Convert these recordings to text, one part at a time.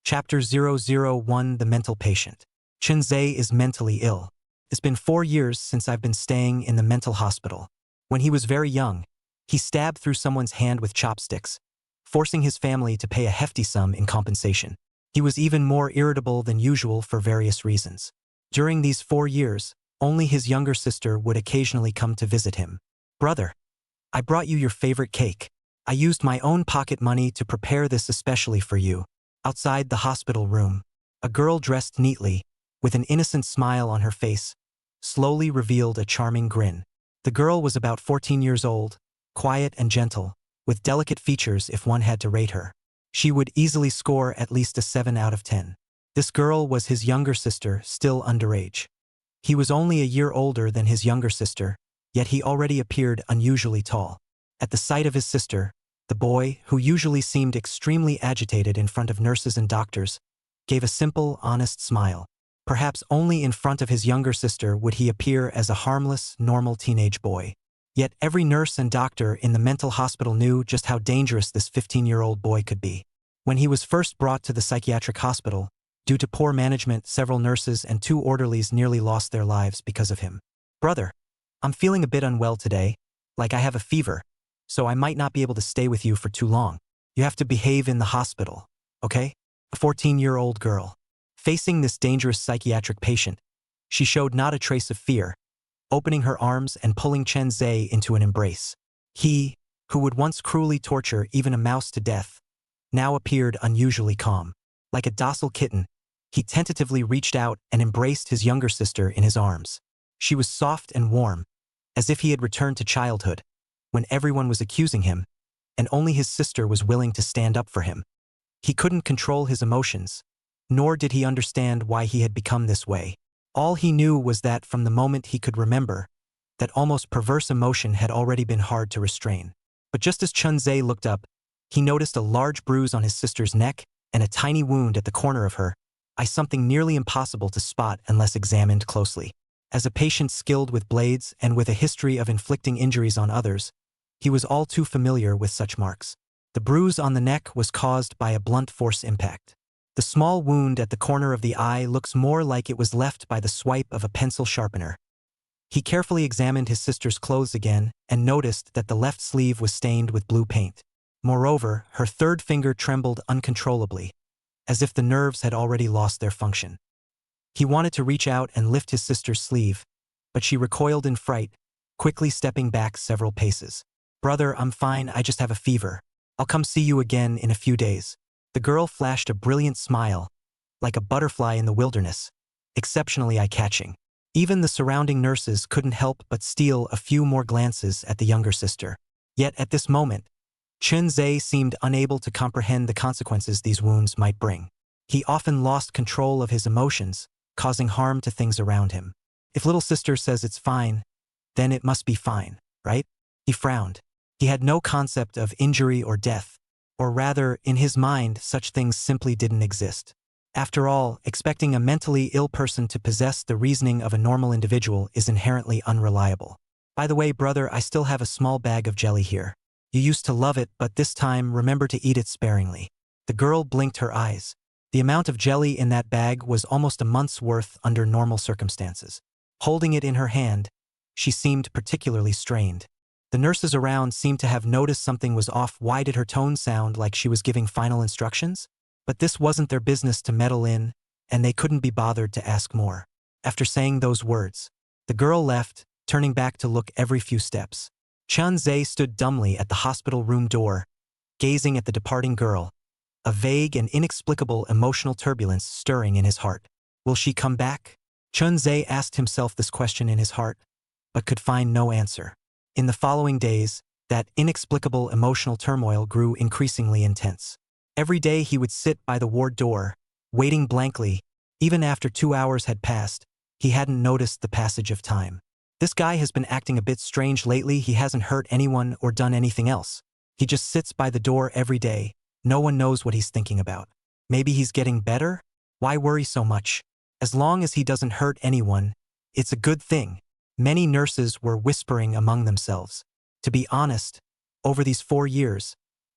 Chapter 001 The Mental Patient. Chun Ze is mentally ill. It's been 4 years since I've been staying in the mental hospital. When he was very young, he stabbed through someone's hand with chopsticks, forcing his family to pay a hefty sum in compensation. He was even more irritable than usual for various reasons. During these 4 years, only his younger sister would occasionally come to visit him. "Brother, I brought you your favorite cake. I used my own pocket money to prepare this especially for you." Outside the hospital room, a girl dressed neatly, with an innocent smile on her face, slowly revealed a charming grin. The girl was about 14 years old, quiet and gentle, with delicate features if one had to rate her. She would easily score at least a 7 out of 10. This girl was his younger sister, still underage. He was only a year older than his younger sister, yet he already appeared unusually tall. At the sight of his sister, the boy, who usually seemed extremely agitated in front of nurses and doctors, gave a simple, honest smile. Perhaps only in front of his younger sister would he appear as a harmless, normal teenage boy. Yet every nurse and doctor in the mental hospital knew just how dangerous this 15-year-old boy could be. When he was first brought to the psychiatric hospital, due to poor management, several nurses and 2 orderlies nearly lost their lives because of him. "Brother, I'm feeling a bit unwell today, like I have a fever, so I might not be able to stay with you for too long. You have to behave in the hospital, okay?" A 14-year-old girl. Facing this dangerous psychiatric patient, she showed not a trace of fear, opening her arms and pulling Chun Ze into an embrace. He, who would once cruelly torture even a mouse to death, now appeared unusually calm. Like a docile kitten, he tentatively reached out and embraced his younger sister in his arms. She was soft and warm, as if he had returned to childhood, when everyone was accusing him, and only his sister was willing to stand up for him. He couldn't control his emotions, nor did he understand why he had become this way. All he knew was that from the moment he could remember, that almost perverse emotion had already been hard to restrain. But just as Chun Ze looked up, he noticed a large bruise on his sister's neck and a tiny wound at the corner of her eye, something nearly impossible to spot unless examined closely. As a patient skilled with blades and with a history of inflicting injuries on others, he was all too familiar with such marks. The bruise on the neck was caused by a blunt force impact. The small wound at the corner of the eye looks more like it was left by the swipe of a pencil sharpener. He carefully examined his sister's clothes again and noticed that the left sleeve was stained with blue paint. Moreover, her third finger trembled uncontrollably, as if the nerves had already lost their function. He wanted to reach out and lift his sister's sleeve, but she recoiled in fright, quickly stepping back several paces. "Brother, I'm fine, I just have a fever. I'll come see you again in a few days." The girl flashed a brilliant smile, like a butterfly in the wilderness, exceptionally eye-catching. Even the surrounding nurses couldn't help but steal a few more glances at the younger sister. Yet at this moment, Chun Ze seemed unable to comprehend the consequences these wounds might bring. He often lost control of his emotions, causing harm to things around him. If little sister says it's fine, then it must be fine, right? He frowned. He had no concept of injury or death, or rather, in his mind, such things simply didn't exist. After all, expecting a mentally ill person to possess the reasoning of a normal individual is inherently unreliable. "By the way, brother, I still have a small bag of jelly here. You used to love it, but this time remember to eat it sparingly." The girl blinked her eyes. The amount of jelly in that bag was almost a month's worth under normal circumstances. Holding it in her hand, she seemed particularly strained. The nurses around seemed to have noticed something was off. Why did her tone sound like she was giving final instructions? But this wasn't their business to meddle in, and they couldn't be bothered to ask more. After saying those words, the girl left, turning back to look every few steps. Chun Ze stood dumbly at the hospital room door, gazing at the departing girl, a vague and inexplicable emotional turbulence stirring in his heart. Will she come back? Chun Ze asked himself this question in his heart, but could find no answer. In the following days, that inexplicable emotional turmoil grew increasingly intense. Every day he would sit by the ward door, waiting blankly. Even after 2 hours had passed, he hadn't noticed the passage of time. This guy has been acting a bit strange lately. He hasn't hurt anyone or done anything else. He just sits by the door every day. No one knows what he's thinking about. Maybe he's getting better? Why worry so much? As long as he doesn't hurt anyone, it's a good thing. Many nurses were whispering among themselves. To be honest, over these 4 years,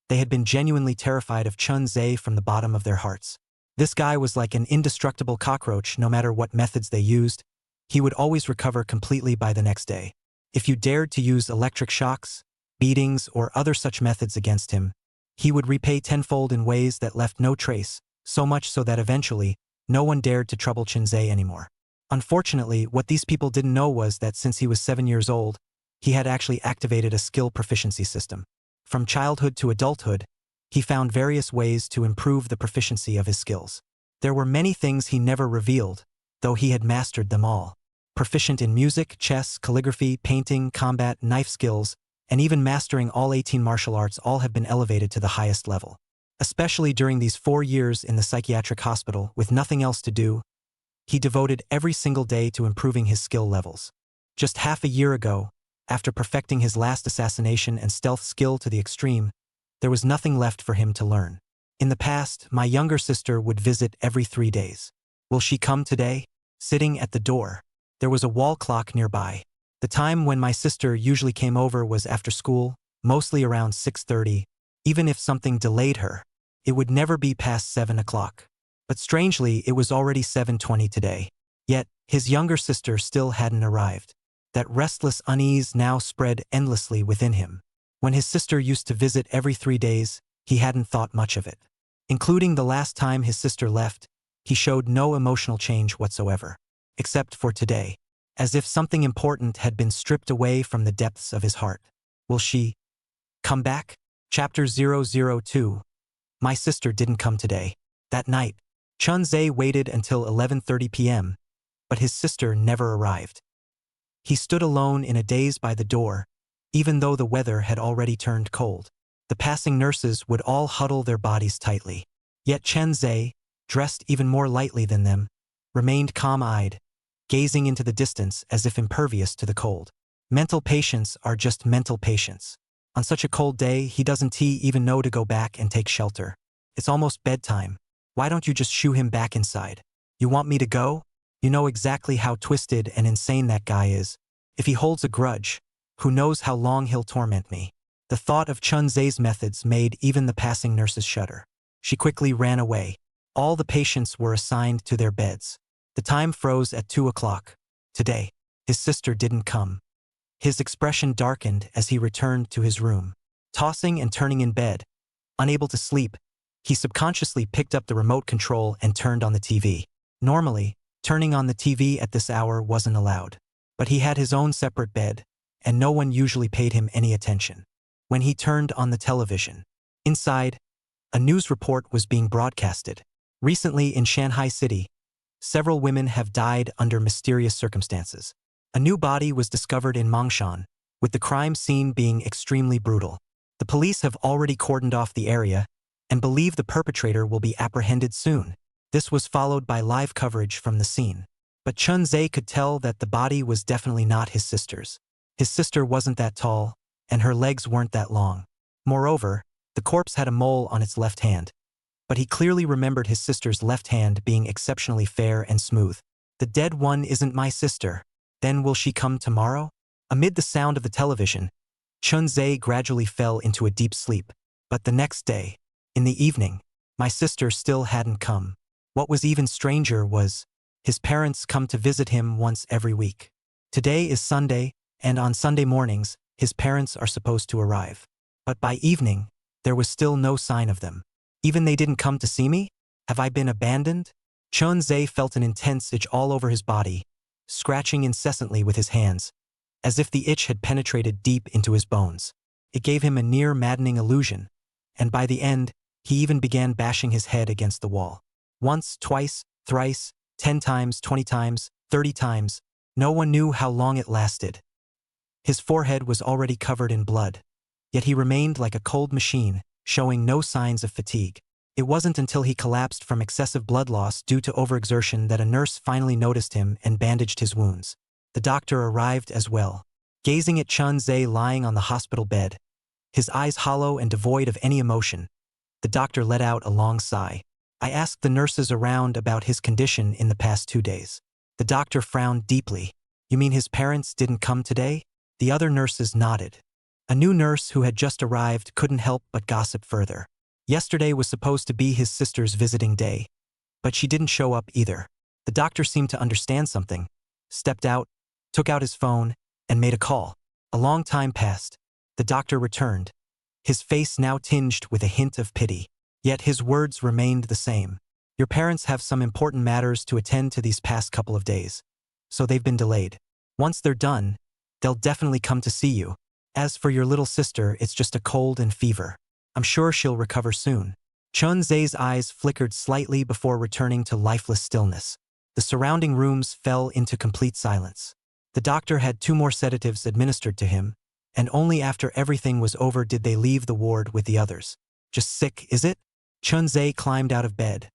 they had been genuinely terrified of Chun Ze from the bottom of their hearts. This guy was like an indestructible cockroach no matter what methods they used. He would always recover completely by the next day. If you dared to use electric shocks, beatings, or other such methods against him, he would repay tenfold in ways that left no trace, so much so that eventually, no one dared to trouble Chun Ze anymore. Unfortunately, what these people didn't know was that since he was 7 years old, he had actually activated a skill proficiency system. From childhood to adulthood, he found various ways to improve the proficiency of his skills. There were many things he never revealed, though he had mastered them all. Proficient in music, chess, calligraphy, painting, combat, knife skills, and even mastering all 18 martial arts all have been elevated to the highest level. Especially during these 4 years in the psychiatric hospital with nothing else to do, he devoted every single day to improving his skill levels. Just half a year ago, after perfecting his last assassination and stealth skill to the extreme, there was nothing left for him to learn. In the past, my younger sister would visit every 3 days. Will she come today? Sitting at the door. There was a wall clock nearby. The time when my sister usually came over was after school, mostly around 6:30. Even if something delayed her, it would never be past 7 o'clock. But strangely, it was already 7:20 today. Yet, his younger sister still hadn't arrived. That restless unease now spread endlessly within him. When his sister used to visit every 3 days, he hadn't thought much of it. Including the last time his sister left, he showed no emotional change whatsoever. Except for today. As if something important had been stripped away from the depths of his heart. Will she come back? Chapter 002. My sister didn't come today. That night, Chun Ze waited until 11:30 p.m., but his sister never arrived. He stood alone in a daze by the door, even though the weather had already turned cold. The passing nurses would all huddle their bodies tightly. Yet Chun Ze, dressed even more lightly than them, remained calm-eyed, gazing into the distance as if impervious to the cold. Mental patients are just mental patients. On such a cold day, he doesn't even know to go back and take shelter. It's almost bedtime. Why don't you just shoo him back inside? You want me to go? You know exactly how twisted and insane that guy is. If he holds a grudge, who knows how long he'll torment me. The thought of Chun Ze's methods made even the passing nurses shudder. She quickly ran away. All the patients were assigned to their beds. The time froze at 2 o'clock. Today, his sister didn't come. His expression darkened as he returned to his room. Tossing and turning in bed, unable to sleep, he subconsciously picked up the remote control and turned on the TV. Normally, turning on the TV at this hour wasn't allowed. But he had his own separate bed, and no one usually paid him any attention. When he turned on the television, inside, a news report was being broadcasted. Recently in Shanghai City, several women have died under mysterious circumstances. A new body was discovered in Mongshan, with the crime scene being extremely brutal. The police have already cordoned off the area and believe the perpetrator will be apprehended soon. This was followed by live coverage from the scene. But Chun Ze could tell that the body was definitely not his sister's. His sister wasn't that tall, and her legs weren't that long. Moreover, the corpse had a mole on its left hand. But he clearly remembered his sister's left hand being exceptionally fair and smooth. The dead one isn't my sister. Then will she come tomorrow? Amid the sound of the television, Chun Ze gradually fell into a deep sleep. But the next day, in the evening, my sister still hadn't come. What was even stranger was, his parents come to visit him once every week. Today is Sunday, and on Sunday mornings, his parents are supposed to arrive. But by evening, there was still no sign of them. Even they didn't come to see me? Have I been abandoned? Chun Ze felt an intense itch all over his body, scratching incessantly with his hands, as if the itch had penetrated deep into his bones. It gave him a near maddening illusion, and by the end, he even began bashing his head against the wall. Once, twice, thrice, 10 times, 20 times, 30 times. No one knew how long it lasted. His forehead was already covered in blood, yet he remained like a cold machine, showing no signs of fatigue. It wasn't until he collapsed from excessive blood loss due to overexertion that a nurse finally noticed him and bandaged his wounds. The doctor arrived as well. Gazing at Chun Ze lying on the hospital bed, his eyes hollow and devoid of any emotion, the doctor let out a long sigh. I asked the nurses around about his condition in the past 2 days. The doctor frowned deeply. You mean his parents didn't come today? The other nurses nodded. A new nurse who had just arrived couldn't help but gossip further. Yesterday was supposed to be his sister's visiting day, but she didn't show up either. The doctor seemed to understand something, stepped out, took out his phone, and made a call. A long time passed. The doctor returned, his face now tinged with a hint of pity. Yet his words remained the same. Your parents have some important matters to attend to these past couple of days, so they've been delayed. Once they're done, they'll definitely come to see you. As for your little sister, it's just a cold and fever. I'm sure she'll recover soon. Chun Ze's eyes flickered slightly before returning to lifeless stillness. The surrounding rooms fell into complete silence. The doctor had 2 more sedatives administered to him, and only after everything was over did they leave the ward with the others. Just sick, is it? Chun Ze climbed out of bed,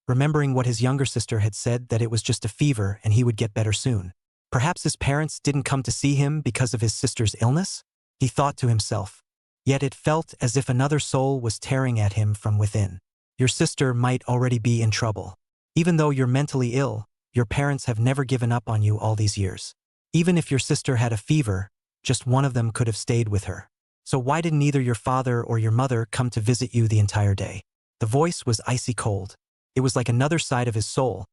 remembering what his younger sister had said, that it was just a fever and he would get better soon. Perhaps his parents didn't come to see him because of his sister's illness? He thought to himself. Yet it felt as if another soul was tearing at him from within. Your sister might already be in trouble. Even though you're mentally ill, your parents have never given up on you all these years. Even if your sister had a fever, just one of them could have stayed with her. So why didn't either your father or your mother come to visit you the entire day? The voice was icy cold. It was like another side of his soul,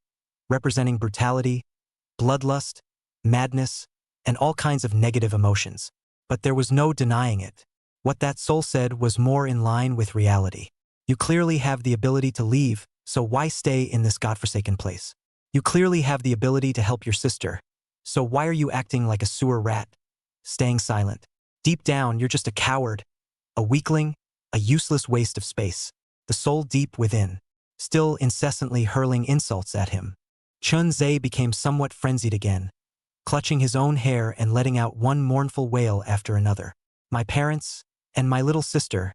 representing brutality, bloodlust, madness, and all kinds of negative emotions. But there was no denying it. What that soul said was more in line with reality. You clearly have the ability to leave, so why stay in this godforsaken place? You clearly have the ability to help your sister, so why are you acting like a sewer rat, staying silent? Deep down, you're just a coward, a weakling, a useless waste of space. The soul deep within, still incessantly hurling insults at him. Chun Ze became somewhat frenzied again, clutching his own hair and letting out one mournful wail after another. My parents, and my little sister,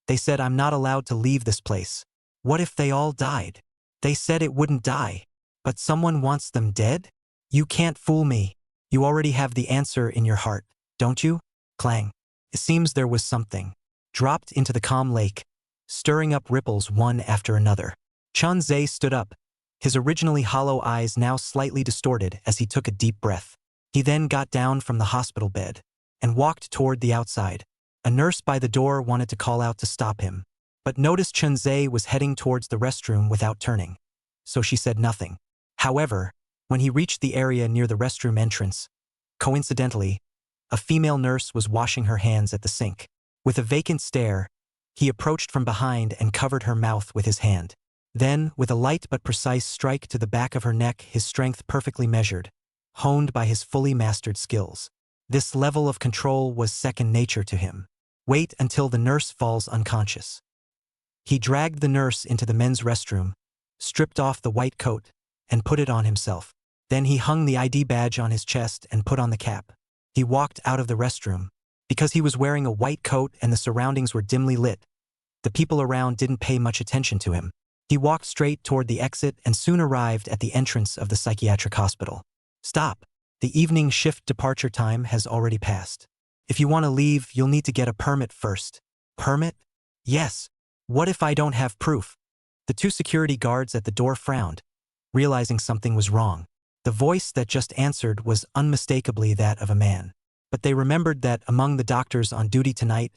they said I'm not allowed to leave this place. What if they all died? They said it wouldn't die, but someone wants them dead? You can't fool me. You already have the answer in your heart, don't you? Clang. It seems there was something dropped into the calm lake, stirring up ripples one after another. Chun Ze stood up, his originally hollow eyes now slightly distorted as he took a deep breath. He then got down from the hospital bed and walked toward the outside. A nurse by the door wanted to call out to stop him, but noticed Chun Ze was heading towards the restroom without turning, so she said nothing. However, when he reached the area near the restroom entrance, coincidentally, a female nurse was washing her hands at the sink. With a vacant stare, he approached from behind and covered her mouth with his hand. Then, with a light but precise strike to the back of her neck, his strength perfectly measured, honed by his fully mastered skills. This level of control was second nature to him. Wait until the nurse falls unconscious. He dragged the nurse into the men's restroom, stripped off the white coat, and put it on himself. Then he hung the ID badge on his chest and put on the cap. He walked out of the restroom. Because he was wearing a white coat and the surroundings were dimly lit, the people around didn't pay much attention to him. He walked straight toward the exit and soon arrived at the entrance of the psychiatric hospital. Stop. The evening shift departure time has already passed. If you want to leave, you'll need to get a permit first. Permit? Yes. What if I don't have proof? The 2 security guards at the door frowned, realizing something was wrong. The voice that just answered was unmistakably that of a man. But they remembered that among the doctors on duty tonight,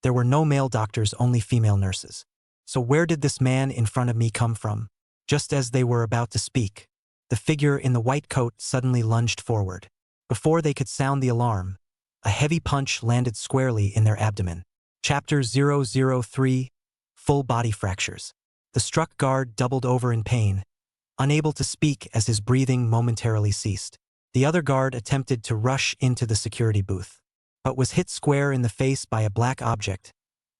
there were no male doctors, only female nurses. So where did this man in front of me come from? Just as they were about to speak, the figure in the white coat suddenly lunged forward. Before they could sound the alarm, a heavy punch landed squarely in their abdomen. Chapter 003, Full Body Fractures. The struck guard doubled over in pain, unable to speak as his breathing momentarily ceased. The other guard attempted to rush into the security booth, but was hit square in the face by a black object,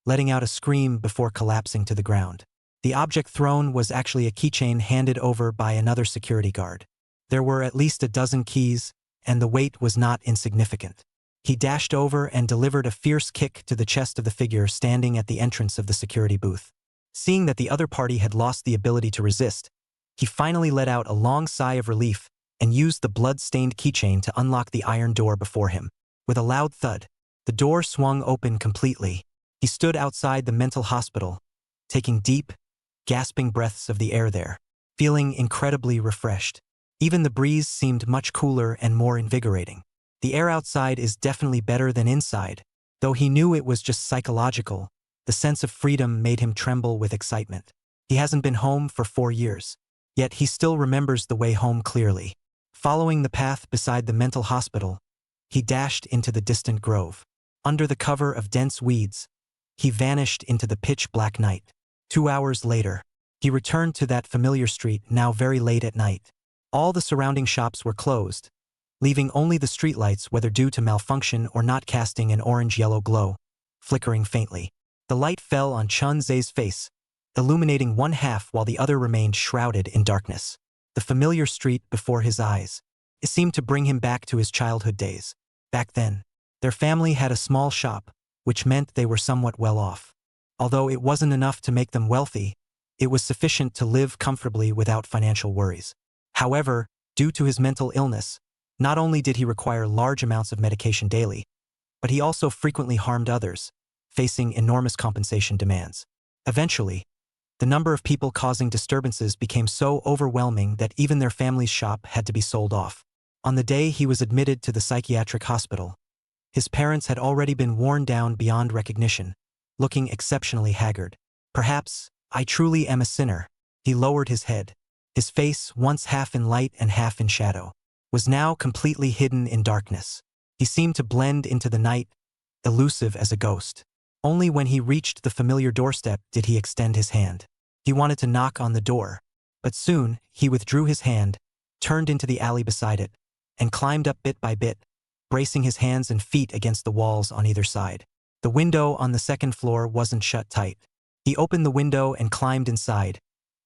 letting out a scream before collapsing to the ground. The object thrown was actually a keychain handed over by another security guard. There were at least a dozen keys, and the weight was not insignificant. He dashed over and delivered a fierce kick to the chest of the figure standing at the entrance of the security booth. Seeing that the other party had lost the ability to resist, he finally let out a long sigh of relief and used the blood-stained keychain to unlock the iron door before him. With a loud thud, the door swung open completely. He stood outside the mental hospital, taking deep, gasping breaths of the air there, feeling incredibly refreshed. Even the breeze seemed much cooler and more invigorating. The air outside is definitely better than inside. Though he knew it was just psychological, the sense of freedom made him tremble with excitement. He hasn't been home for 4 years. Yet he still remembers the way home clearly. Following the path beside the mental hospital, he dashed into the distant grove. Under the cover of dense weeds, he vanished into the pitch-black night. 2 hours later, he returned to that familiar street now very late at night. All the surrounding shops were closed, leaving only the streetlights, whether due to malfunction or not, casting an orange-yellow glow, flickering faintly. The light fell on Chun Ze's face, illuminating one half while the other remained shrouded in darkness. The familiar street before his eyes. It seemed to bring him back to his childhood days. Back then, their family had a small shop, which meant they were somewhat well off. Although it wasn't enough to make them wealthy, it was sufficient to live comfortably without financial worries. However, due to his mental illness, not only did he require large amounts of medication daily, but he also frequently harmed others, facing enormous compensation demands. Eventually, the number of people causing disturbances became so overwhelming that even their family's shop had to be sold off. On the day he was admitted to the psychiatric hospital, his parents had already been worn down beyond recognition, looking exceptionally haggard. "Perhaps I truly am a sinner." He lowered his head. His face, once half in light and half in shadow, was now completely hidden in darkness. He seemed to blend into the night, elusive as a ghost. Only when he reached the familiar doorstep did he extend his hand. He wanted to knock on the door, but soon he withdrew his hand, turned into the alley beside it, and climbed up bit by bit, bracing his hands and feet against the walls on either side. The window on the second floor wasn't shut tight. He opened the window and climbed inside,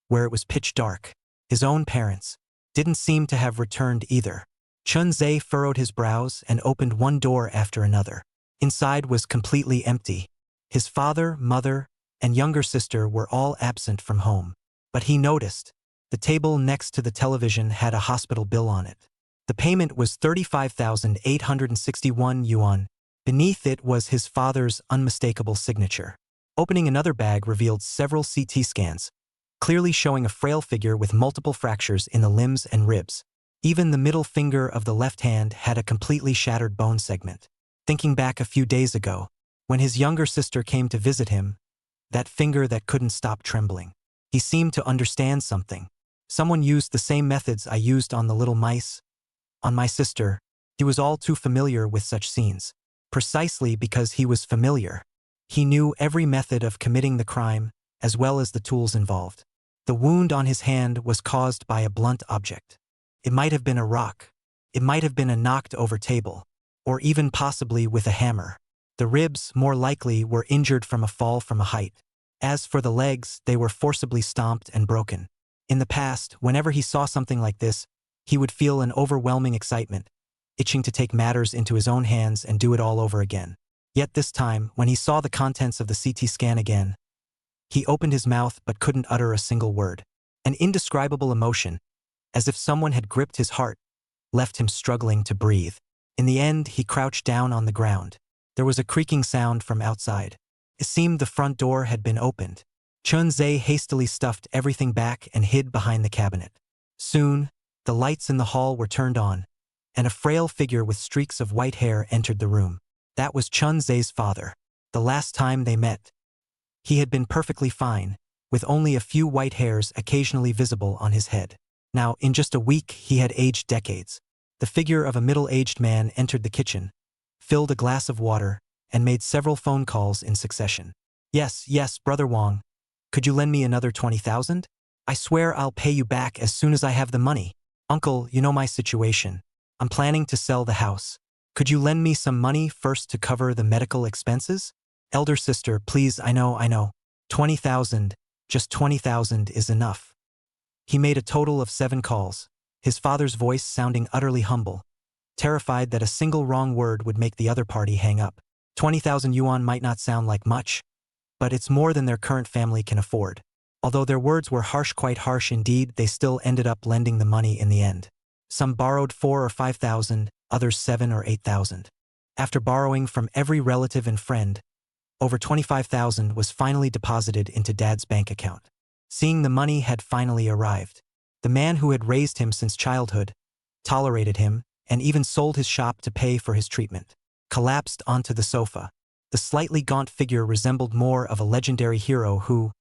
where it was pitch dark. His own parents didn't seem to have returned either. Chun Ze furrowed his brows and opened one door after another. Inside was completely empty. His father, mother, and younger sister were all absent from home. But he noticed the table next to the television had a hospital bill on it. The payment was 35,861 yuan. Beneath it was his father's unmistakable signature. Opening another bag revealed several CT scans, clearly showing a frail figure with multiple fractures in the limbs and ribs. Even the middle finger of the left hand had a completely shattered bone segment. Thinking back a few days ago, when his younger sister came to visit him, that finger that couldn't stop trembling. He seemed to understand something. Someone used the same methods I used on the little mice. On my sister, he was all too familiar with such scenes. Precisely because he was familiar, he knew every method of committing the crime, as well as the tools involved. The wound on his hand was caused by a blunt object. It might have been a rock. It might have been a knocked-over table, or even possibly with a hammer. The ribs, more likely, were injured from a fall from a height. As for the legs, they were forcibly stomped and broken. In the past, whenever he saw something like this, he would feel an overwhelming excitement, itching to take matters into his own hands and do it all over again. Yet this time, when he saw the contents of the CT scan again, he opened his mouth but couldn't utter a single word. An indescribable emotion, as if someone had gripped his heart, left him struggling to breathe. In the end, he crouched down on the ground. There was a creaking sound from outside. It seemed the front door had been opened. Chun Ze hastily stuffed everything back and hid behind the cabinet. Soon, the lights in the hall were turned on, and a frail figure with streaks of white hair entered the room. That was Chun Ze's father. The last time they met, he had been perfectly fine, with only a few white hairs occasionally visible on his head. Now, in just a week, he had aged decades. The figure of a middle-aged man entered the kitchen, filled a glass of water, and made several phone calls in succession. Yes, Brother Wang. Could you lend me another 20,000? I swear I'll pay you back as soon as I have the money. Uncle, you know my situation. I'm planning to sell the house. Could you lend me some money first to cover the medical expenses? Elder sister, please, I know. 20,000, just 20,000 is enough. He made a total of 7 calls, his father's voice sounding utterly humble, terrified that a single wrong word would make the other party hang up. 20,000 yuan might not sound like much, but it's more than their current family can afford. Although their words were harsh, quite harsh indeed, they still ended up lending the money in the end. Some borrowed 4,000 or 5,000, others 7,000 or 8,000. After borrowing from every relative and friend, over 25,000 was finally deposited into Dad's bank account. Seeing the money had finally arrived, the man who had raised him since childhood, tolerated him, and even sold his shop to pay for his treatment, collapsed onto the sofa. The slightly gaunt figure resembled more of a legendary hero who,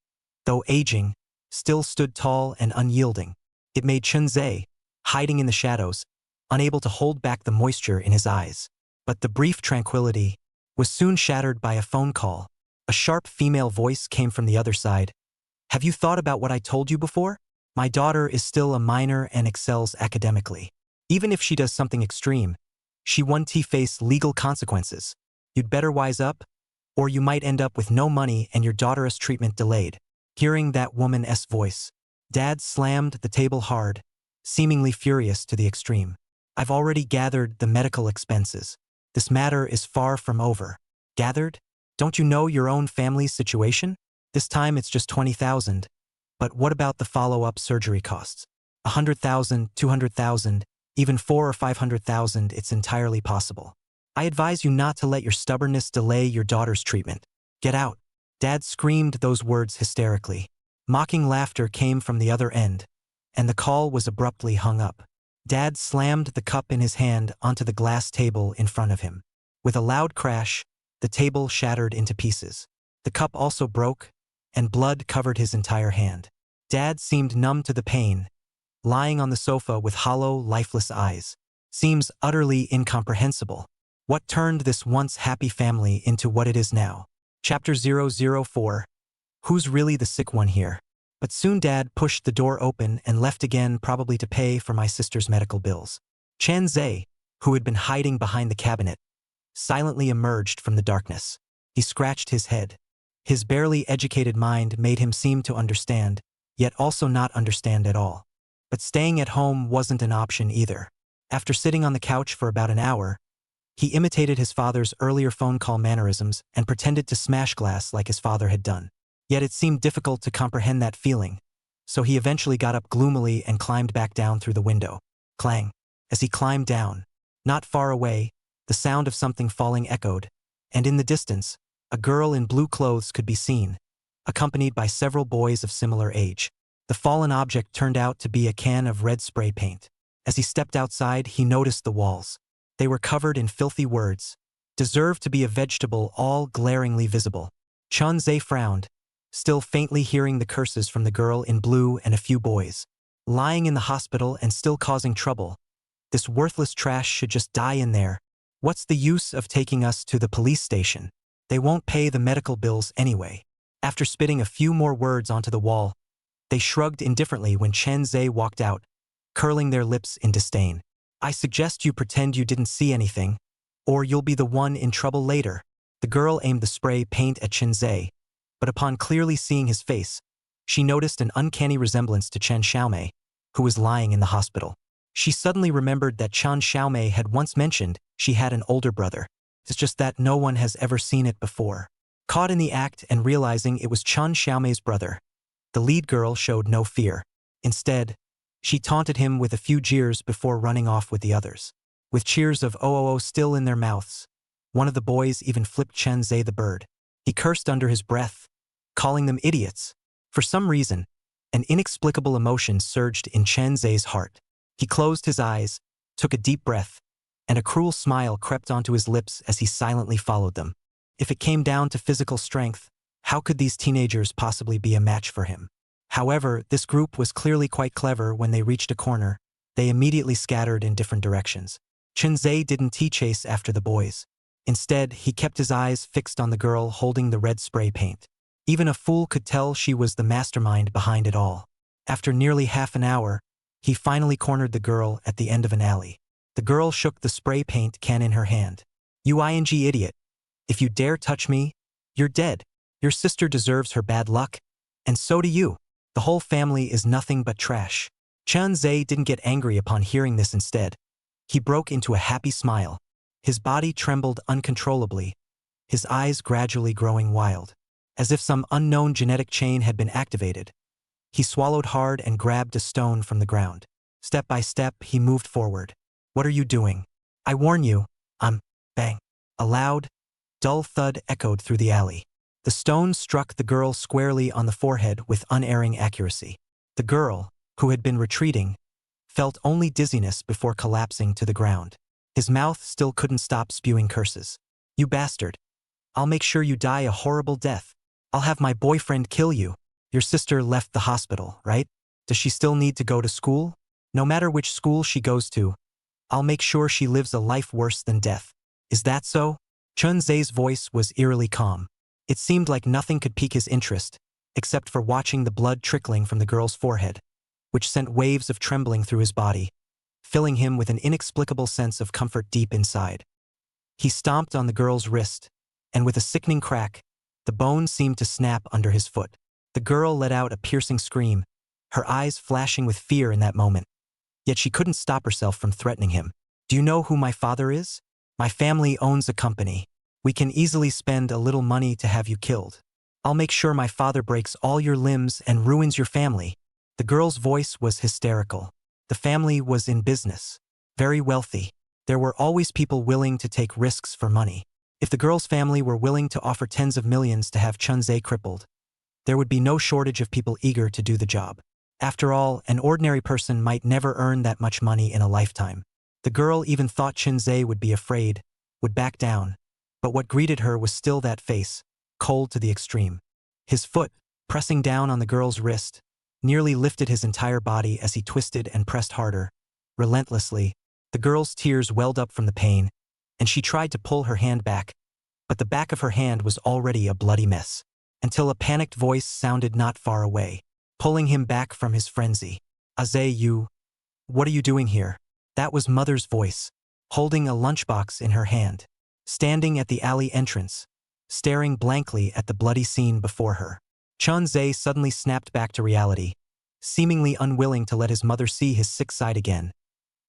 though aging, still stood tall and unyielding. It made Chun Ze, hiding in the shadows, unable to hold back the moisture in his eyes. But the brief tranquility was soon shattered by a phone call. A sharp female voice came from the other side. "Have you thought about what I told you before? My daughter is still a minor and excels academically. Even if she does something extreme, she won't face legal consequences. You'd better wise up, or you might end up with no money and your daughter's treatment delayed." Hearing that woman's voice, Dad slammed the table hard, seemingly furious to the extreme. "I've already gathered the medical expenses. This matter is far from over." "Gathered? Don't you know your own family's situation? This time it's just 20,000. But what about the follow-up surgery costs? 100,000, 200,000, even 4 or 500,000, it's entirely possible. I advise you not to let your stubbornness delay your daughter's treatment. Get out." Dad screamed those words hysterically. Mocking laughter came from the other end, and the call was abruptly hung up. Dad slammed the cup in his hand onto the glass table in front of him. With a loud crash, the table shattered into pieces. The cup also broke, and blood covered his entire hand. Dad seemed numb to the pain, lying on the sofa with hollow, lifeless eyes. Seems utterly incomprehensible. What turned this once happy family into what it is now? Chapter 004. Who's really the sick one here? But soon Dad pushed the door open and left again, probably to pay for my sister's medical bills. Chun Ze, who had been hiding behind the cabinet, silently emerged from the darkness. He scratched his head. His barely educated mind made him seem to understand, yet also not understand at all. But staying at home wasn't an option either. After sitting on the couch for about an hour, he imitated his father's earlier phone call mannerisms and pretended to smash glass like his father had done. Yet it seemed difficult to comprehend that feeling, so he eventually got up gloomily and climbed back down through the window. Clang. As he climbed down, not far away, the sound of something falling echoed, and in the distance, a girl in blue clothes could be seen, accompanied by several boys of similar age. The fallen object turned out to be a can of red spray paint. As he stepped outside, he noticed the walls. They were covered in filthy words. "Deserve to be a vegetable," all glaringly visible. Chun Ze frowned, still faintly hearing the curses from the girl in blue and a few boys. Lying in the hospital and still causing trouble. This worthless trash should just die in there. What's the use of taking us to the police station? They won't pay the medical bills anyway. After spitting a few more words onto the wall, they shrugged indifferently when Chun Ze walked out, curling their lips in disdain. "I suggest you pretend you didn't see anything, or you'll be the one in trouble later." The girl aimed the spray paint at Chun Ze, but upon clearly seeing his face, she noticed an uncanny resemblance to Chen Xiaomei, who was lying in the hospital. She suddenly remembered that Chen Xiaomei had once mentioned she had an older brother. It's just that no one has ever seen it before. Caught in the act and realizing it was Chen Xiaomei's brother, the lead girl showed no fear. Instead, she taunted him with a few jeers before running off with the others. With cheers of "oh" still in their mouths, one of the boys even flipped Chun Ze the bird. He cursed under his breath, calling them idiots. For some reason, an inexplicable emotion surged in Chun Ze's heart. He closed his eyes, took a deep breath, and a cruel smile crept onto his lips as he silently followed them. If it came down to physical strength, how could these teenagers possibly be a match for him? However, this group was clearly quite clever. When they reached a corner, they immediately scattered in different directions. Chun Ze didn't chase after the boys. Instead, he kept his eyes fixed on the girl holding the red spray paint. Even a fool could tell she was the mastermind behind it all. After nearly half an hour, he finally cornered the girl at the end of an alley. The girl shook the spray paint can in her hand. "You idiot. If you dare touch me, you're dead. Your sister deserves her bad luck, and so do you. The whole family is nothing but trash." Chun Ze didn't get angry upon hearing this. Instead, he broke into a happy smile. His body trembled uncontrollably, his eyes gradually growing wild. As if some unknown genetic chain had been activated, he swallowed hard and grabbed a stone from the ground. Step by step, he moved forward. "What are you doing? I warn you, bang." A loud, dull thud echoed through the alley. The stone struck the girl squarely on the forehead with unerring accuracy. The girl, who had been retreating, felt only dizziness before collapsing to the ground. His mouth still couldn't stop spewing curses. "You bastard. I'll make sure you die a horrible death. I'll have my boyfriend kill you. Your sister left the hospital, right? Does she still need to go to school? No matter which school she goes to, I'll make sure she lives a life worse than death. Is that so? Chun Ze's voice was eerily calm. It seemed like nothing could pique his interest, except for watching the blood trickling from the girl's forehead, which sent waves of trembling through his body, filling him with an inexplicable sense of comfort deep inside. He stomped on the girl's wrist, and with a sickening crack, the bone seemed to snap under his foot. The girl let out a piercing scream, her eyes flashing with fear in that moment. Yet she couldn't stop herself from threatening him. Do you know who my father is? My family owns a company. We can easily spend a little money to have you killed. I'll make sure my father breaks all your limbs and ruins your family. The girl's voice was hysterical. The family was in business, very wealthy. There were always people willing to take risks for money. If the girl's family were willing to offer tens of millions to have Chun Ze crippled, there would be no shortage of people eager to do the job. After all, an ordinary person might never earn that much money in a lifetime. The girl even thought Chun Ze would be afraid, would back down. But what greeted her was still that face, cold to the extreme. His foot, pressing down on the girl's wrist, nearly lifted his entire body as he twisted and pressed harder. Relentlessly, the girl's tears welled up from the pain, and she tried to pull her hand back, but the back of her hand was already a bloody mess, until a panicked voice sounded not far away, pulling him back from his frenzy. "Aze, you, what are you doing here?" That was Mother's voice, holding a lunchbox in her hand, standing at the alley entrance, staring blankly at the bloody scene before her. Chun Ze suddenly snapped back to reality, seemingly unwilling to let his mother see his sick side again.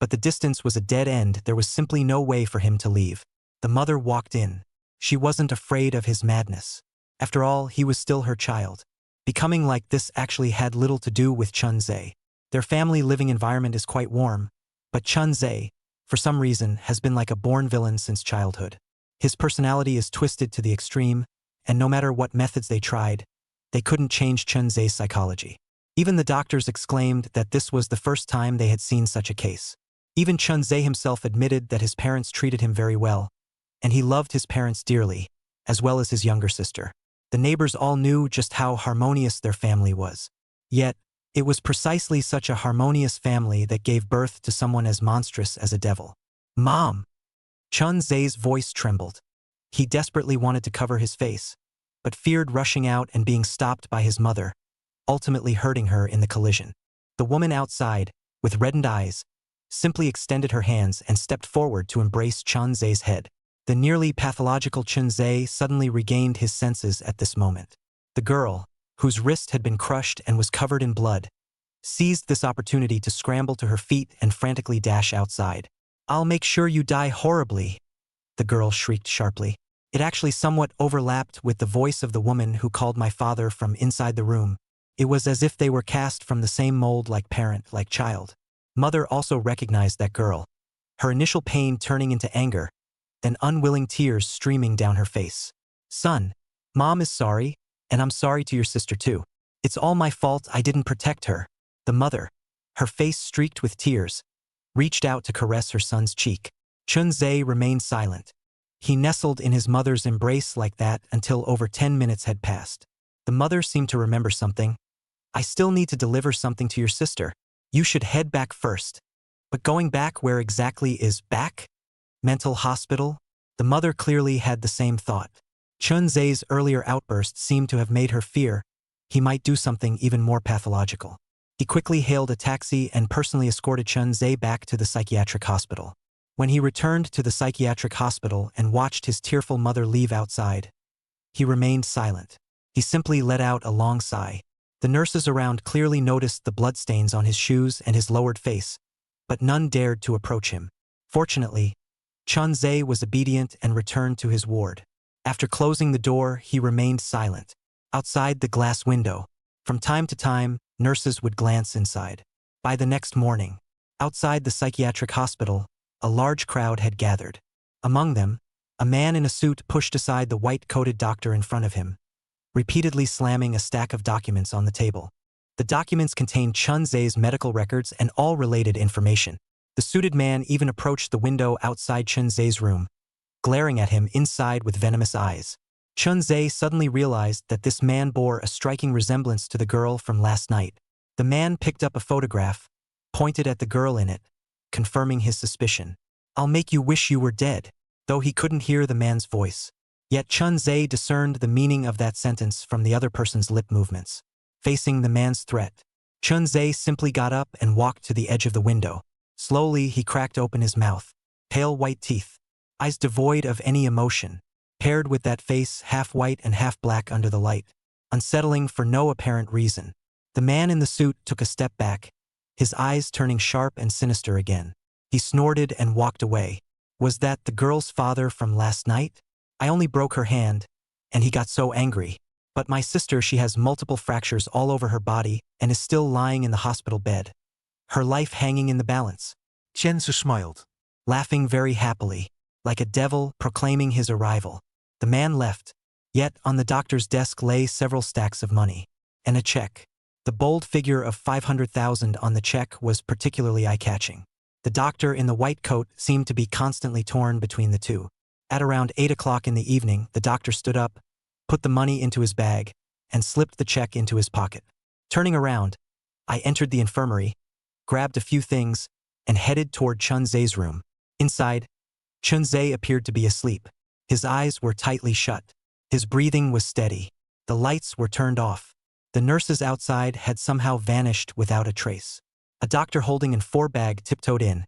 But the distance was a dead end. There was simply no way for him to leave. The mother walked in. She wasn't afraid of his madness. After all, he was still her child. Becoming like this actually had little to do with Chun Ze. Their family living environment is quite warm, but Chun Ze, for some reason, has been like a born villain since childhood. His personality is twisted to the extreme, and no matter what methods they tried, they couldn't change Chun Ze's psychology. Even the doctors exclaimed that this was the first time they had seen such a case. Even Chun Ze himself admitted that his parents treated him very well, and he loved his parents dearly, as well as his younger sister. The neighbors all knew just how harmonious their family was. Yet, it was precisely such a harmonious family that gave birth to someone as monstrous as a devil. "Mom!" Chun Ze's voice trembled. He desperately wanted to cover his face, but feared rushing out and being stopped by his mother, ultimately hurting her in the collision. The woman outside, with reddened eyes, simply extended her hands and stepped forward to embrace Chun Ze's head. The nearly pathological Chun Ze suddenly regained his senses at this moment. The girl, whose wrist had been crushed and was covered in blood, seized this opportunity to scramble to her feet and frantically dash outside. "I'll make sure you die horribly," the girl shrieked sharply. It actually somewhat overlapped with the voice of the woman who called my father from inside the room. It was as if they were cast from the same mold, like parent, like child. Mother also recognized that girl, her initial pain turning into anger, then unwilling tears streaming down her face. "Son, Mom is sorry, and I'm sorry to your sister too. It's all my fault. I didn't protect her." The mother, her face streaked with tears, reached out to caress her son's cheek. Chun Ze remained silent. He nestled in his mother's embrace like that until over 10 minutes had passed. The mother seemed to remember something. "I still need to deliver something to your sister. You should head back first." "But going back, where exactly is back? Mental hospital?" The mother clearly had the same thought. Chun Ze's earlier outburst seemed to have made her fear he might do something even more pathological. He quickly hailed a taxi and personally escorted Chun Ze back to the psychiatric hospital. When he returned to the psychiatric hospital and watched his tearful mother leave outside, he remained silent. He simply let out a long sigh. The nurses around clearly noticed the bloodstains on his shoes and his lowered face, but none dared to approach him. Fortunately, Chun Ze was obedient and returned to his ward. After closing the door, he remained silent. Outside the glass window, from time to time, nurses would glance inside. By the next morning, outside the psychiatric hospital, a large crowd had gathered. Among them, a man in a suit pushed aside the white-coated doctor in front of him, repeatedly slamming a stack of documents on the table. The documents contained Chun Ze's medical records and all related information. The suited man even approached the window outside Chun Ze's room, glaring at him inside with venomous eyes. Chun Ze suddenly realized that this man bore a striking resemblance to the girl from last night. The man picked up a photograph, pointed at the girl in it, confirming his suspicion. "I'll make you wish you were dead," though he couldn't hear the man's voice. Yet Chun Ze discerned the meaning of that sentence from the other person's lip movements. Facing the man's threat, Chun Ze simply got up and walked to the edge of the window. Slowly, he cracked open his mouth. Pale white teeth, eyes devoid of any emotion, paired with that face half white and half black under the light, unsettling for no apparent reason. The man in the suit took a step back, his eyes turning sharp and sinister again. He snorted and walked away. Was that the girl's father from last night? "I only broke her hand, and he got so angry. But my sister, she has multiple fractures all over her body and is still lying in the hospital bed. Her life hanging in the balance." Chun Ze smiled, laughing very happily, like a devil proclaiming his arrival. The man left, yet on the doctor's desk lay several stacks of money. And a check. The bold figure of 500,000 on the check was particularly eye-catching. The doctor in the white coat seemed to be constantly torn between the two. At around 8 o'clock in the evening, the doctor stood up, put the money into his bag, and slipped the check into his pocket. Turning around, I entered the infirmary, grabbed a few things, and headed toward Chun Ze's room. Inside, Chun Ze appeared to be asleep. His eyes were tightly shut. His breathing was steady. The lights were turned off. The nurses outside had somehow vanished without a trace. A doctor holding an 4-bag tiptoed in,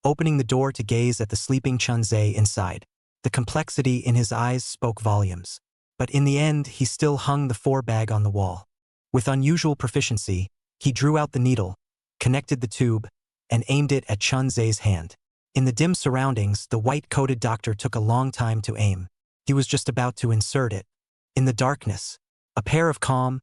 opening the door to gaze at the sleeping Chun Ze inside. The complexity in his eyes spoke volumes. But in the end, he still hung the 4-bag on the wall. With unusual proficiency, he drew out the needle, connected the tube, and aimed it at Chun Ze's hand. In the dim surroundings, the white-coated doctor took a long time to aim. He was just about to insert it. In the darkness, a pair of calm,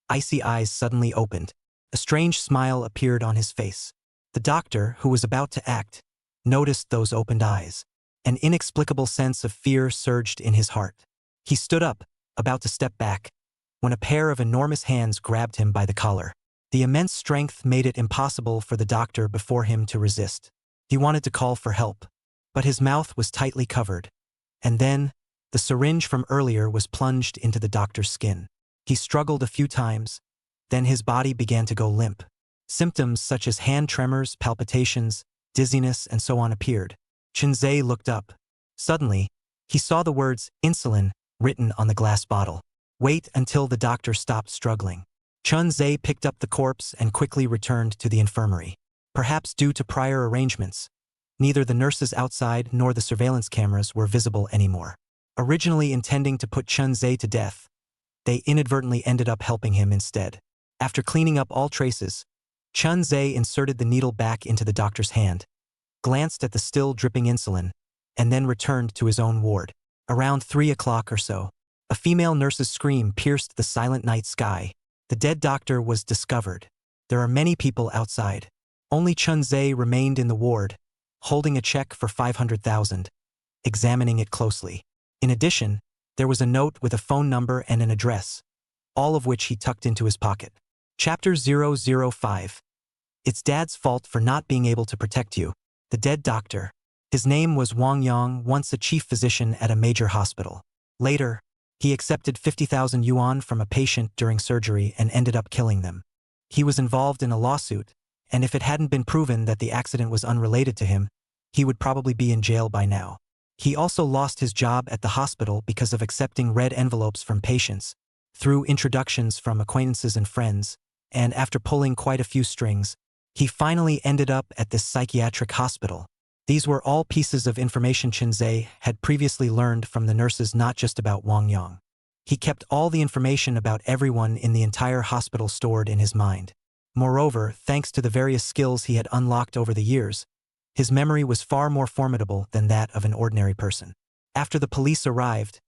icy eyes suddenly opened. A strange smile appeared on his face. The doctor, who was about to act, noticed those opened eyes. An inexplicable sense of fear surged in his heart. He stood up, about to step back, when a pair of enormous hands grabbed him by the collar. The immense strength made it impossible for the doctor before him to resist. He wanted to call for help, but his mouth was tightly covered. And then, the syringe from earlier was plunged into the doctor's skin. He struggled a few times, then his body began to go limp. Symptoms such as hand tremors, palpitations, dizziness, and so on appeared. Chun Ze looked up. Suddenly, he saw the words "insulin" written on the glass bottle. Wait until the doctor stopped struggling. Chun Ze picked up the corpse and quickly returned to the infirmary. Perhaps due to prior arrangements, neither the nurses outside nor the surveillance cameras were visible anymore. Originally intending to put Chun Ze to death, they inadvertently ended up helping him instead. After cleaning up all traces, Chun Ze inserted the needle back into the doctor's hand, glanced at the still dripping insulin, and then returned to his own ward. Around 3 o'clock or so, a female nurse's scream pierced the silent night sky. The dead doctor was discovered. There are many people outside. Only Chun Ze remained in the ward, holding a check for 500,000, examining it closely. In addition, there was a note with a phone number and an address, all of which he tucked into his pocket. Chapter 005. It's Dad's fault for not being able to protect you. The dead doctor. His name was Wang Yang, once a chief physician at a major hospital. Later, he accepted 50,000 yuan from a patient during surgery and ended up killing them. He was involved in a lawsuit, and if it hadn't been proven that the accident was unrelated to him, he would probably be in jail by now. He also lost his job at the hospital because of accepting red envelopes from patients, through introductions from acquaintances and friends, and after pulling quite a few strings, he finally ended up at this psychiatric hospital. These were all pieces of information Chun Ze had previously learned from the nurses, not just about Wang Yang. He kept all the information about everyone in the entire hospital stored in his mind. Moreover, thanks to the various skills he had unlocked over the years, his memory was far more formidable than that of an ordinary person. After the police arrived,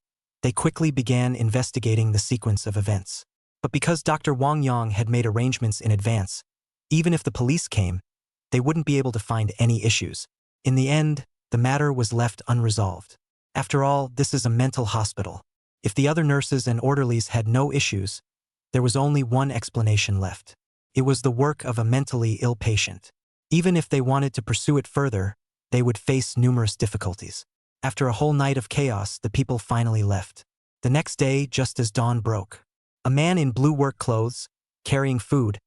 they quickly began investigating the sequence of events. But because Dr. Wang Yang had made arrangements in advance, even if the police came, they wouldn't be able to find any issues. In the end, the matter was left unresolved. After all, this is a mental hospital. If the other nurses and orderlies had no issues, there was only one explanation left. It was the work of a mentally ill patient. Even if they wanted to pursue it further, they would face numerous difficulties. After a whole night of chaos, the people finally left. The next day, just as dawn broke, a man in blue work clothes, carrying food,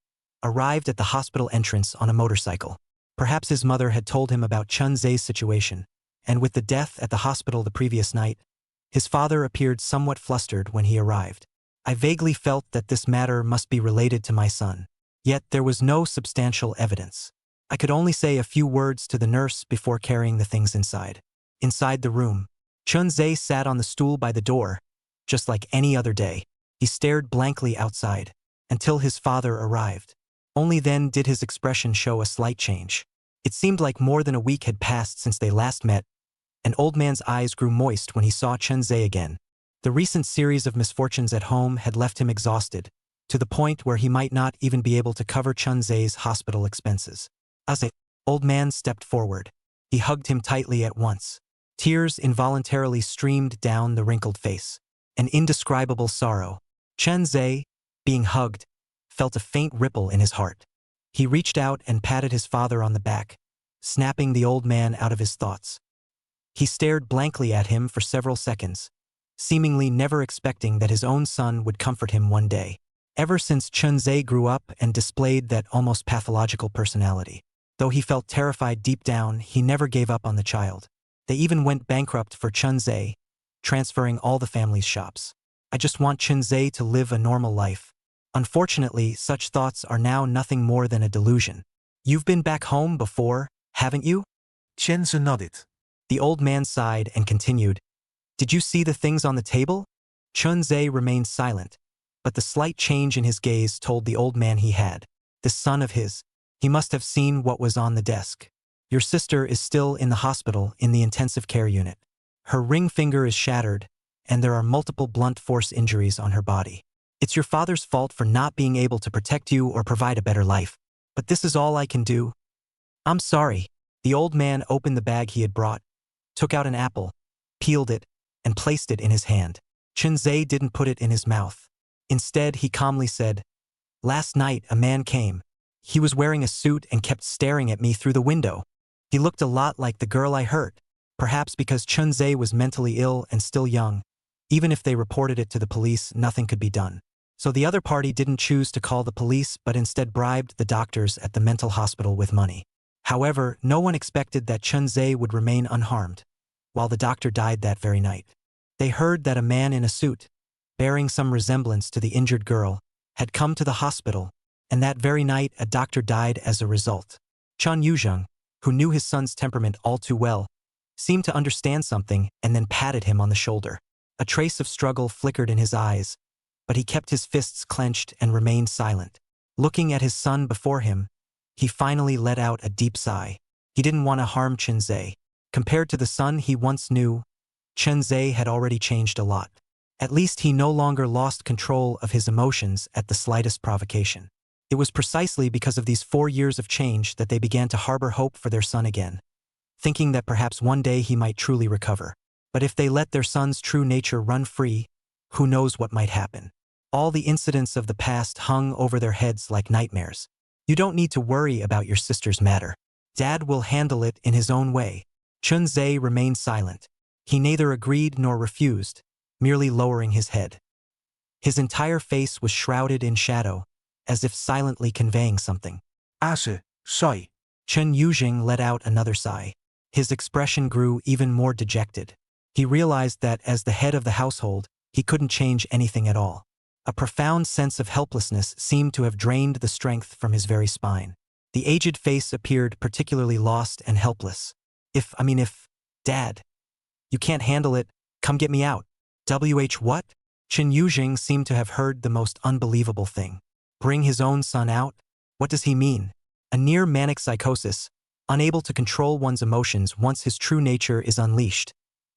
arrived at the hospital entrance on a motorcycle. Perhaps his mother had told him about Chun Ze's situation, and with the death at the hospital the previous night, his father appeared somewhat flustered when he arrived. I vaguely felt that this matter must be related to my son. Yet there was no substantial evidence. I could only say a few words to the nurse before carrying the things inside. Inside the room, Chun Ze sat on the stool by the door, just like any other day. He stared blankly outside, until his father arrived. Only then did his expression show a slight change. It seemed like more than a week had passed since they last met. An old man's eyes grew moist when he saw Chun Ze again. The recent series of misfortunes at home had left him exhausted, to the point where he might not even be able to cover Chun Ze's hospital expenses. As the old man stepped forward, he hugged him tightly at once. Tears involuntarily streamed down the wrinkled face. An indescribable sorrow. Chun Ze, being hugged, felt a faint ripple in his heart. He reached out and patted his father on the back, snapping the old man out of his thoughts. He stared blankly at him for several seconds, seemingly never expecting that his own son would comfort him one day. Ever since Chun Ze grew up and displayed that almost pathological personality. Though he felt terrified deep down, he never gave up on the child. They even went bankrupt for Chun Ze, transferring all the family's shops. I just want Chun Ze to live a normal life. Unfortunately, such thoughts are now nothing more than a delusion. You've been back home before, haven't you? Chun Ze nodded. The old man sighed and continued, Did you see the things on the table? Chun Ze remained silent, but the slight change in his gaze told the old man he had. This son of his, he must have seen what was on the desk. Your sister is still in the hospital in the intensive care unit. Her ring finger is shattered, and there are multiple blunt force injuries on her body. It's your father's fault for not being able to protect you or provide a better life. But this is all I can do. I'm sorry. The old man opened the bag he had brought, took out an apple, peeled it, and placed it in his hand. Chun Ze didn't put it in his mouth. Instead, he calmly said, Last night a man came. He was wearing a suit and kept staring at me through the window. He looked a lot like the girl I hurt. Perhaps because Chun Ze was mentally ill and still young. Even if they reported it to the police, nothing could be done. So the other party didn't choose to call the police but instead bribed the doctors at the mental hospital with money. However, no one expected that Chun Ze would remain unharmed, while the doctor died that very night. They heard that a man in a suit, bearing some resemblance to the injured girl, had come to the hospital, and that very night a doctor died as a result. Chun Yuzheng, who knew his son's temperament all too well, seemed to understand something and then patted him on the shoulder. A trace of struggle flickered in his eyes, but he kept his fists clenched and remained silent. Looking at his son before him, he finally let out a deep sigh. He didn't want to harm Chun Ze. Compared to the son he once knew, Chun Ze had already changed a lot. At least he no longer lost control of his emotions at the slightest provocation. It was precisely because of these 4 years of change that they began to harbor hope for their son again, thinking that perhaps one day he might truly recover. But if they let their son's true nature run free, who knows what might happen. All the incidents of the past hung over their heads like nightmares. You don't need to worry about your sister's matter. Dad will handle it in his own way. Chun Ze remained silent. He neither agreed nor refused, merely lowering his head. His entire face was shrouded in shadow, as if silently conveying something. Sigh. Chun Yuzheng let out another sigh. His expression grew even more dejected. He realized that as the head of the household, he couldn't change anything at all. A profound sense of helplessness seemed to have drained the strength from his very spine. The aged face appeared particularly lost and helpless. If, Dad, you can't handle it, come get me out. What? Chun Yuzheng seemed to have heard the most unbelievable thing. Bring his own son out? What does he mean? A near manic psychosis, unable to control one's emotions once his true nature is unleashed.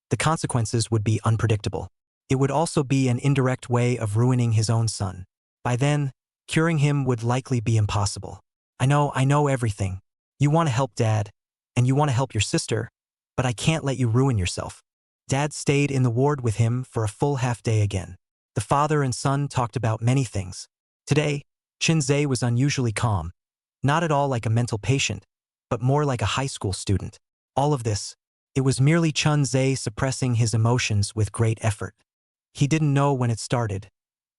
The consequences would be unpredictable. It would also be an indirect way of ruining his own son. By then, curing him would likely be impossible. I know everything. You want to help Dad, and you want to help your sister, but I can't let you ruin yourself. Dad stayed in the ward with him for a full half-day again. The father and son talked about many things. Today, Chun Ze was unusually calm, not at all like a mental patient, but more like a high school student. All of this, it was merely Chun Ze suppressing his emotions with great effort. He didn't know when it started,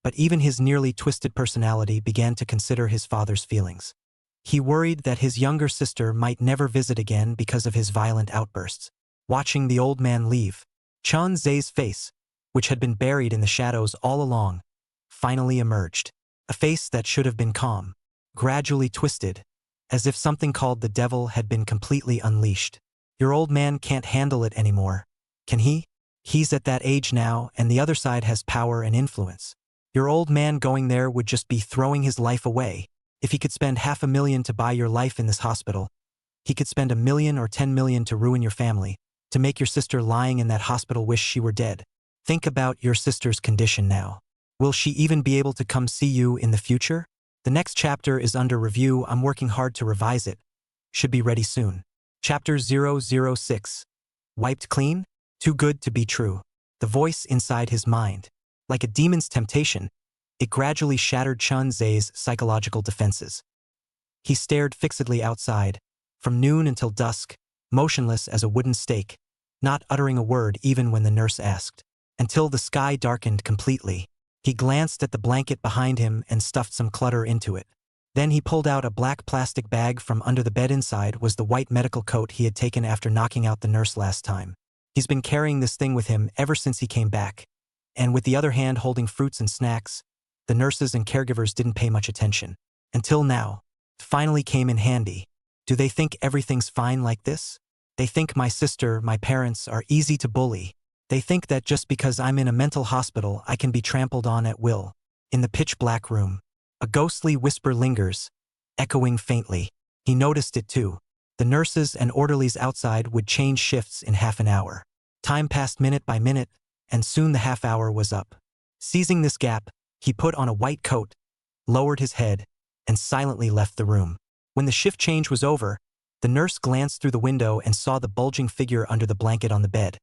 but even his nearly twisted personality began to consider his father's feelings. He worried that his younger sister might never visit again because of his violent outbursts. Watching the old man leave, Chun Ze's face, which had been buried in the shadows all along, finally emerged. A face that should have been calm, gradually twisted, as if something called the devil had been completely unleashed. Your old man can't handle it anymore, can he? He's at that age now, and the other side has power and influence. Your old man going there would just be throwing his life away. If he could spend $500,000 to buy your life in this hospital, he could spend $1 million or $10 million to ruin your family, to make your sister lying in that hospital wish she were dead. Think about your sister's condition now. Will she even be able to come see you in the future? The next chapter is under review. I'm working hard to revise it. Should be ready soon. Chapter 006. Wiped clean? Too good to be true. The voice inside his mind. Like a demon's temptation, it gradually shattered Chun Ze's psychological defenses. He stared fixedly outside, from noon until dusk, motionless as a wooden stake, not uttering a word even when the nurse asked, until the sky darkened completely. He glanced at the blanket behind him and stuffed some clutter into it. Then he pulled out a black plastic bag from under the bed. Inside was the white medical coat he had taken after knocking out the nurse last time. He's been carrying this thing with him ever since he came back. And with the other hand holding fruits and snacks, the nurses and caregivers didn't pay much attention. Until now. It finally came in handy. Do they think everything's fine like this? They think my sister, my parents, are easy to bully. They think that just because I'm in a mental hospital I can be trampled on at will. In the pitch-black room, a ghostly whisper lingers, echoing faintly. He noticed it too. The nurses and orderlies outside would change shifts in half an hour. Time passed minute by minute, and soon the half hour was up. Seizing this gap, he put on a white coat, lowered his head, and silently left the room. When the shift change was over, the nurse glanced through the window and saw the bulging figure under the blanket on the bed.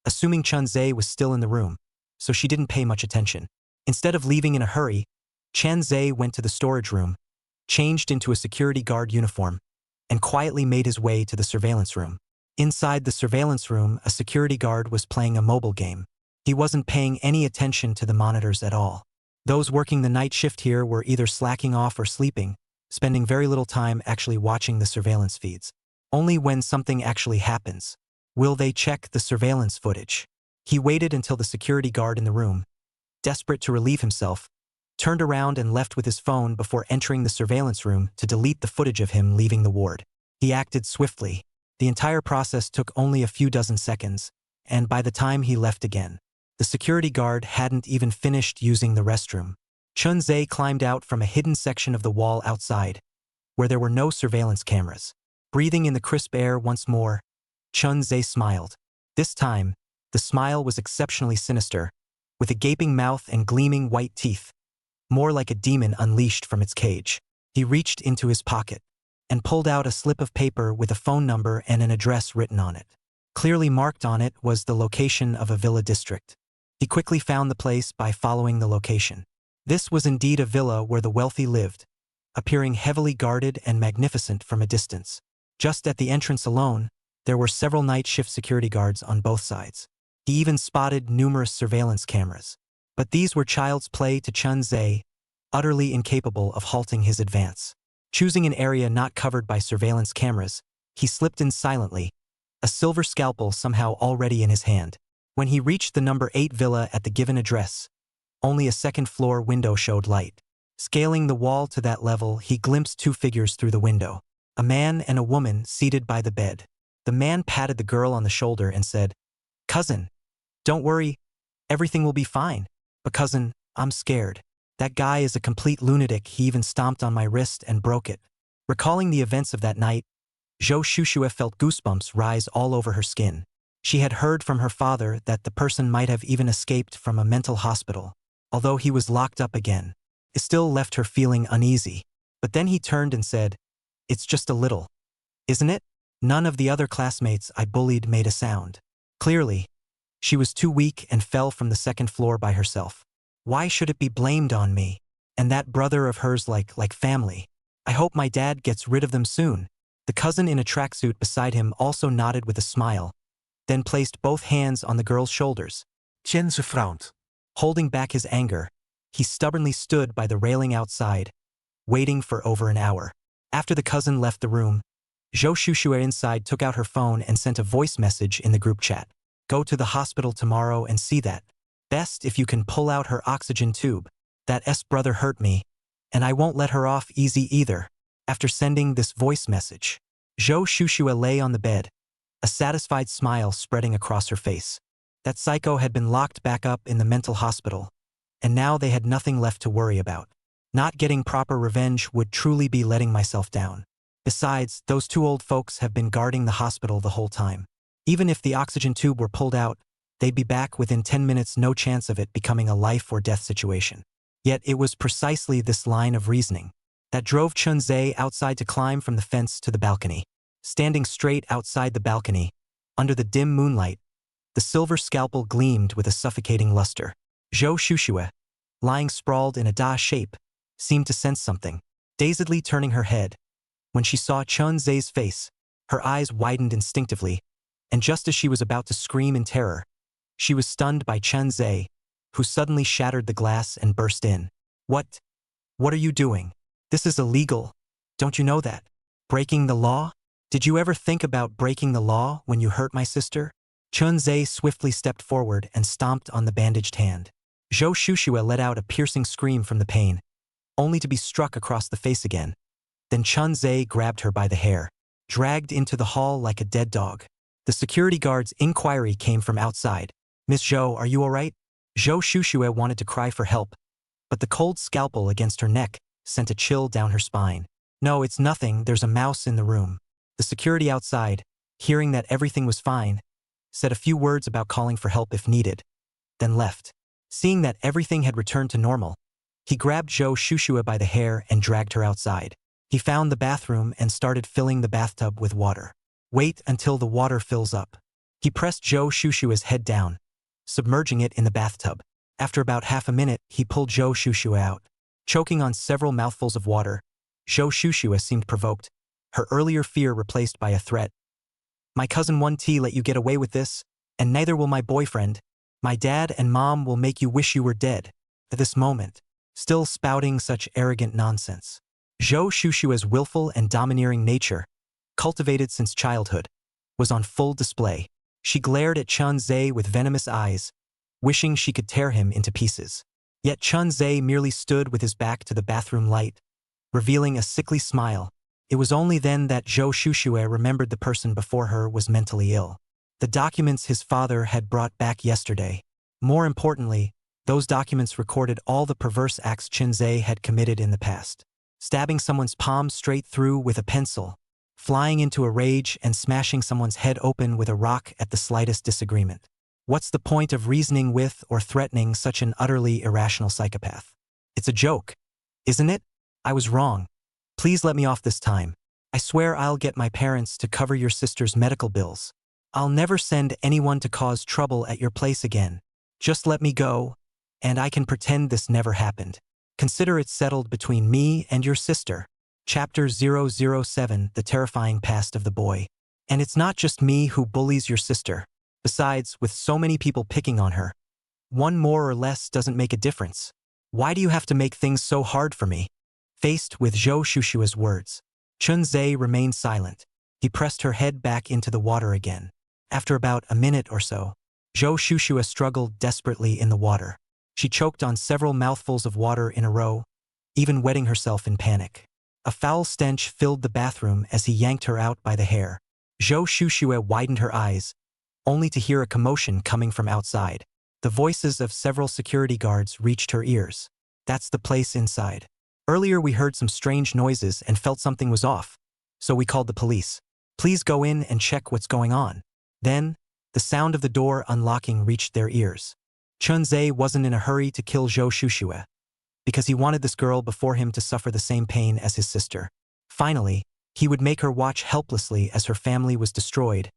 Assuming Chun Ze was still in the room, so she didn't pay much attention. Instead of leaving in a hurry, Chun Ze went to the storage room, changed into a security guard uniform, and quietly made his way to the surveillance room. Inside the surveillance room, a security guard was playing a mobile game. He wasn't paying any attention to the monitors at all. Those working the night shift here were either slacking off or sleeping, spending very little time actually watching the surveillance feeds. Only when something actually happens will they check the surveillance footage. He waited until the security guard in the room, desperate to relieve himself, turned around and left with his phone before entering the surveillance room to delete the footage of him leaving the ward. He acted swiftly. The entire process took only a few dozen seconds, and by the time he left again, the security guard hadn't even finished using the restroom. Chun Ze climbed out from a hidden section of the wall outside, where there were no surveillance cameras. Breathing in the crisp air once more, Chun Ze smiled. This time, the smile was exceptionally sinister, with a gaping mouth and gleaming white teeth, more like a demon unleashed from its cage. He reached into his pocket and pulled out a slip of paper with a phone number and an address written on it. Clearly marked on it was the location of a villa district. He quickly found the place by following the location. This was indeed a villa where the wealthy lived, appearing heavily guarded and magnificent from a distance. Just at the entrance alone, there were several night shift security guards on both sides. He even spotted numerous surveillance cameras. But these were child's play to Chun Ze, utterly incapable of halting his advance. Choosing an area not covered by surveillance cameras, he slipped in silently, a silver scalpel somehow already in his hand. When he reached the number 8 villa at the given address, only a second-floor window showed light. Scaling the wall to that level, he glimpsed 2 figures through the window, a man and a woman seated by the bed. The man patted the girl on the shoulder and said, "Cousin, don't worry, everything will be fine. But cousin, I'm scared. That guy is a complete lunatic. He even stomped on my wrist and broke it." Recalling the events of that night, Zhou Shushue felt goosebumps rise all over her skin. She had heard from her father that the person might have even escaped from a mental hospital, although he was locked up again. It still left her feeling uneasy. But then he turned and said, "It's just a little, isn't it?" None of the other classmates I bullied made a sound. Clearly, she was too weak and fell from the second floor by herself. Why should it be blamed on me? And that brother of hers like family. I hope my dad gets rid of them soon. The cousin in a tracksuit beside him also nodded with a smile, then placed both hands on the girl's shoulders. Chun Ze frowned. Holding back his anger, He stubbornly stood by the railing outside, waiting for over an hour. After the cousin left the room, Zhou Shushue inside took out her phone and sent a voice message in the group chat. Go to the hospital tomorrow and see that. Best if you can pull out her oxygen tube. That brother hurt me, and I won't let her off easy either. After sending this voice message, Zhou Shushue lay on the bed, a satisfied smile spreading across her face. That psycho had been locked back up in the mental hospital, and now they had nothing left to worry about. Not getting proper revenge would truly be letting myself down. Besides, those two old folks have been guarding the hospital the whole time. Even if the oxygen tube were pulled out, they'd be back within 10 minutes, no chance of it becoming a life or death situation. Yet it was precisely this line of reasoning that drove Chun Ze outside to climb from the fence to the balcony. Standing straight outside the balcony, under the dim moonlight, the silver scalpel gleamed with a suffocating luster. Zhou Shushue, lying sprawled in a da shape, seemed to sense something. Dazedly turning her head, when she saw Chun Ze's face, her eyes widened instinctively, and just as she was about to scream in terror, she was stunned by Chun Ze, who suddenly shattered the glass and burst in. What are you doing? This is illegal. Don't you know that? Breaking the law? Did you ever think about breaking the law when you hurt my sister? Chun Ze swiftly stepped forward and stomped on the bandaged hand. Zhou Shushue let out a piercing scream from the pain, only to be struck across the face again. Then Chun Ze grabbed her by the hair, dragged into the hall like a dead dog. The security guard's inquiry came from outside. Miss Zhou, are you all right? Zhou Shushue wanted to cry for help, but the cold scalpel against her neck sent a chill down her spine. No, it's nothing, there's a mouse in the room. The security outside, hearing that everything was fine, said a few words about calling for help if needed, then left. Seeing that everything had returned to normal, he grabbed Zhou Shushue by the hair and dragged her outside. He found the bathroom and started filling the bathtub with water. Wait until the water fills up. He pressed Zhou Shushue's head down, submerging it in the bathtub. After about half a minute, he pulled Zhou Shushue out. Choking on several mouthfuls of water, Zhou Shushue seemed provoked, her earlier fear replaced by a threat. My cousin won't let you get away with this, and neither will my boyfriend. My dad and mom will make you wish you were dead. At this moment, still spouting such arrogant nonsense. Zhou Shushue's willful and domineering nature, cultivated since childhood, was on full display. She glared at Chun Ze with venomous eyes, wishing she could tear him into pieces. Yet Chun Ze merely stood with his back to the bathroom light, revealing a sickly smile. It was only then that Zhou Shushue remembered the person before her was mentally ill. The documents his father had brought back yesterday. More importantly, those documents recorded all the perverse acts Chun Ze had committed in the past. Stabbing someone's palm straight through with a pencil, flying into a rage and smashing someone's head open with a rock at the slightest disagreement. What's the point of reasoning with or threatening such an utterly irrational psychopath? It's a joke, isn't it? I was wrong. Please let me off this time. I swear I'll get my parents to cover your sister's medical bills. I'll never send anyone to cause trouble at your place again. Just let me go, and I can pretend this never happened. Consider it settled between me and your sister. Chapter 007, The Terrifying Past of the Boy. And it's not just me who bullies your sister. Besides, with so many people picking on her, one more or less doesn't make a difference. Why do you have to make things so hard for me? Faced with Zhou Shushue's words, Chun Ze remained silent. He pressed her head back into the water again. After about a minute or so, Zhou Shushue struggled desperately in the water. She choked on several mouthfuls of water in a row, even wetting herself in panic. A foul stench filled the bathroom as he yanked her out by the hair. Zhou Shushue widened her eyes, only to hear a commotion coming from outside. The voices of several security guards reached her ears. That's the place inside. Earlier we heard some strange noises and felt something was off, so we called the police. Please go in and check what's going on. Then, the sound of the door unlocking reached their ears. Chun Ze wasn't in a hurry to kill Zhou Shushue, because he wanted this girl before him to suffer the same pain as his sister. Finally, he would make her watch helplessly as her family was destroyed,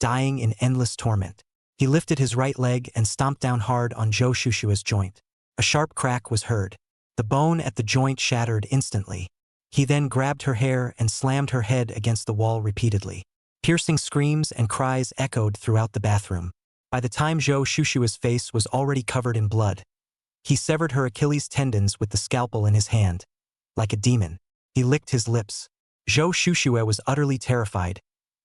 dying in endless torment. He lifted his right leg and stomped down hard on Zhou Shushue's joint. A sharp crack was heard. The bone at the joint shattered instantly. He then grabbed her hair and slammed her head against the wall repeatedly. Piercing screams and cries echoed throughout the bathroom. By the time Zhou Shushue's face was already covered in blood, He severed her Achilles tendons with the scalpel in his hand. Like a demon, he licked his lips. Zhou Shushue was utterly terrified,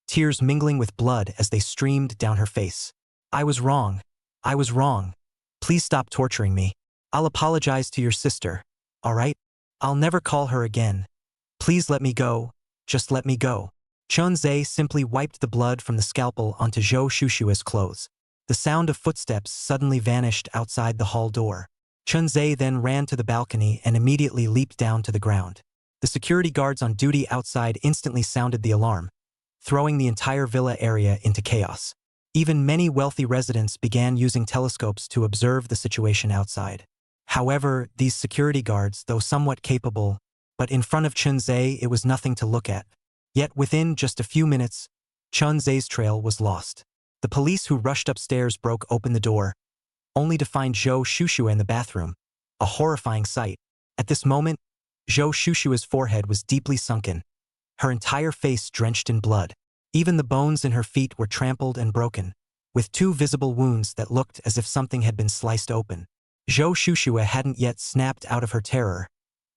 tears mingling with blood as they streamed down her face. I was wrong. I was wrong. Please stop torturing me. I'll apologize to your sister, all right? I'll never call her again. Please let me go. Just let me go. Chun Ze simply wiped the blood from the scalpel onto Zhou Shushue's clothes. The sound of footsteps suddenly vanished outside the hall door. Chun Ze then ran to the balcony and immediately leaped down to the ground. The security guards on duty outside instantly sounded the alarm, throwing the entire villa area into chaos. Even many wealthy residents began using telescopes to observe the situation outside. However, these security guards, though somewhat capable, but in front of Chun Ze it was nothing to look at. Yet within just a few minutes, Chun Ze's trail was lost. The police who rushed upstairs broke open the door, only to find Zhou Shushue in the bathroom. A horrifying sight. At this moment, Zhou Shushue's forehead was deeply sunken, her entire face drenched in blood. Even the bones in her feet were trampled and broken, with 2 visible wounds that looked as if something had been sliced open. Zhou Shushue hadn't yet snapped out of her terror,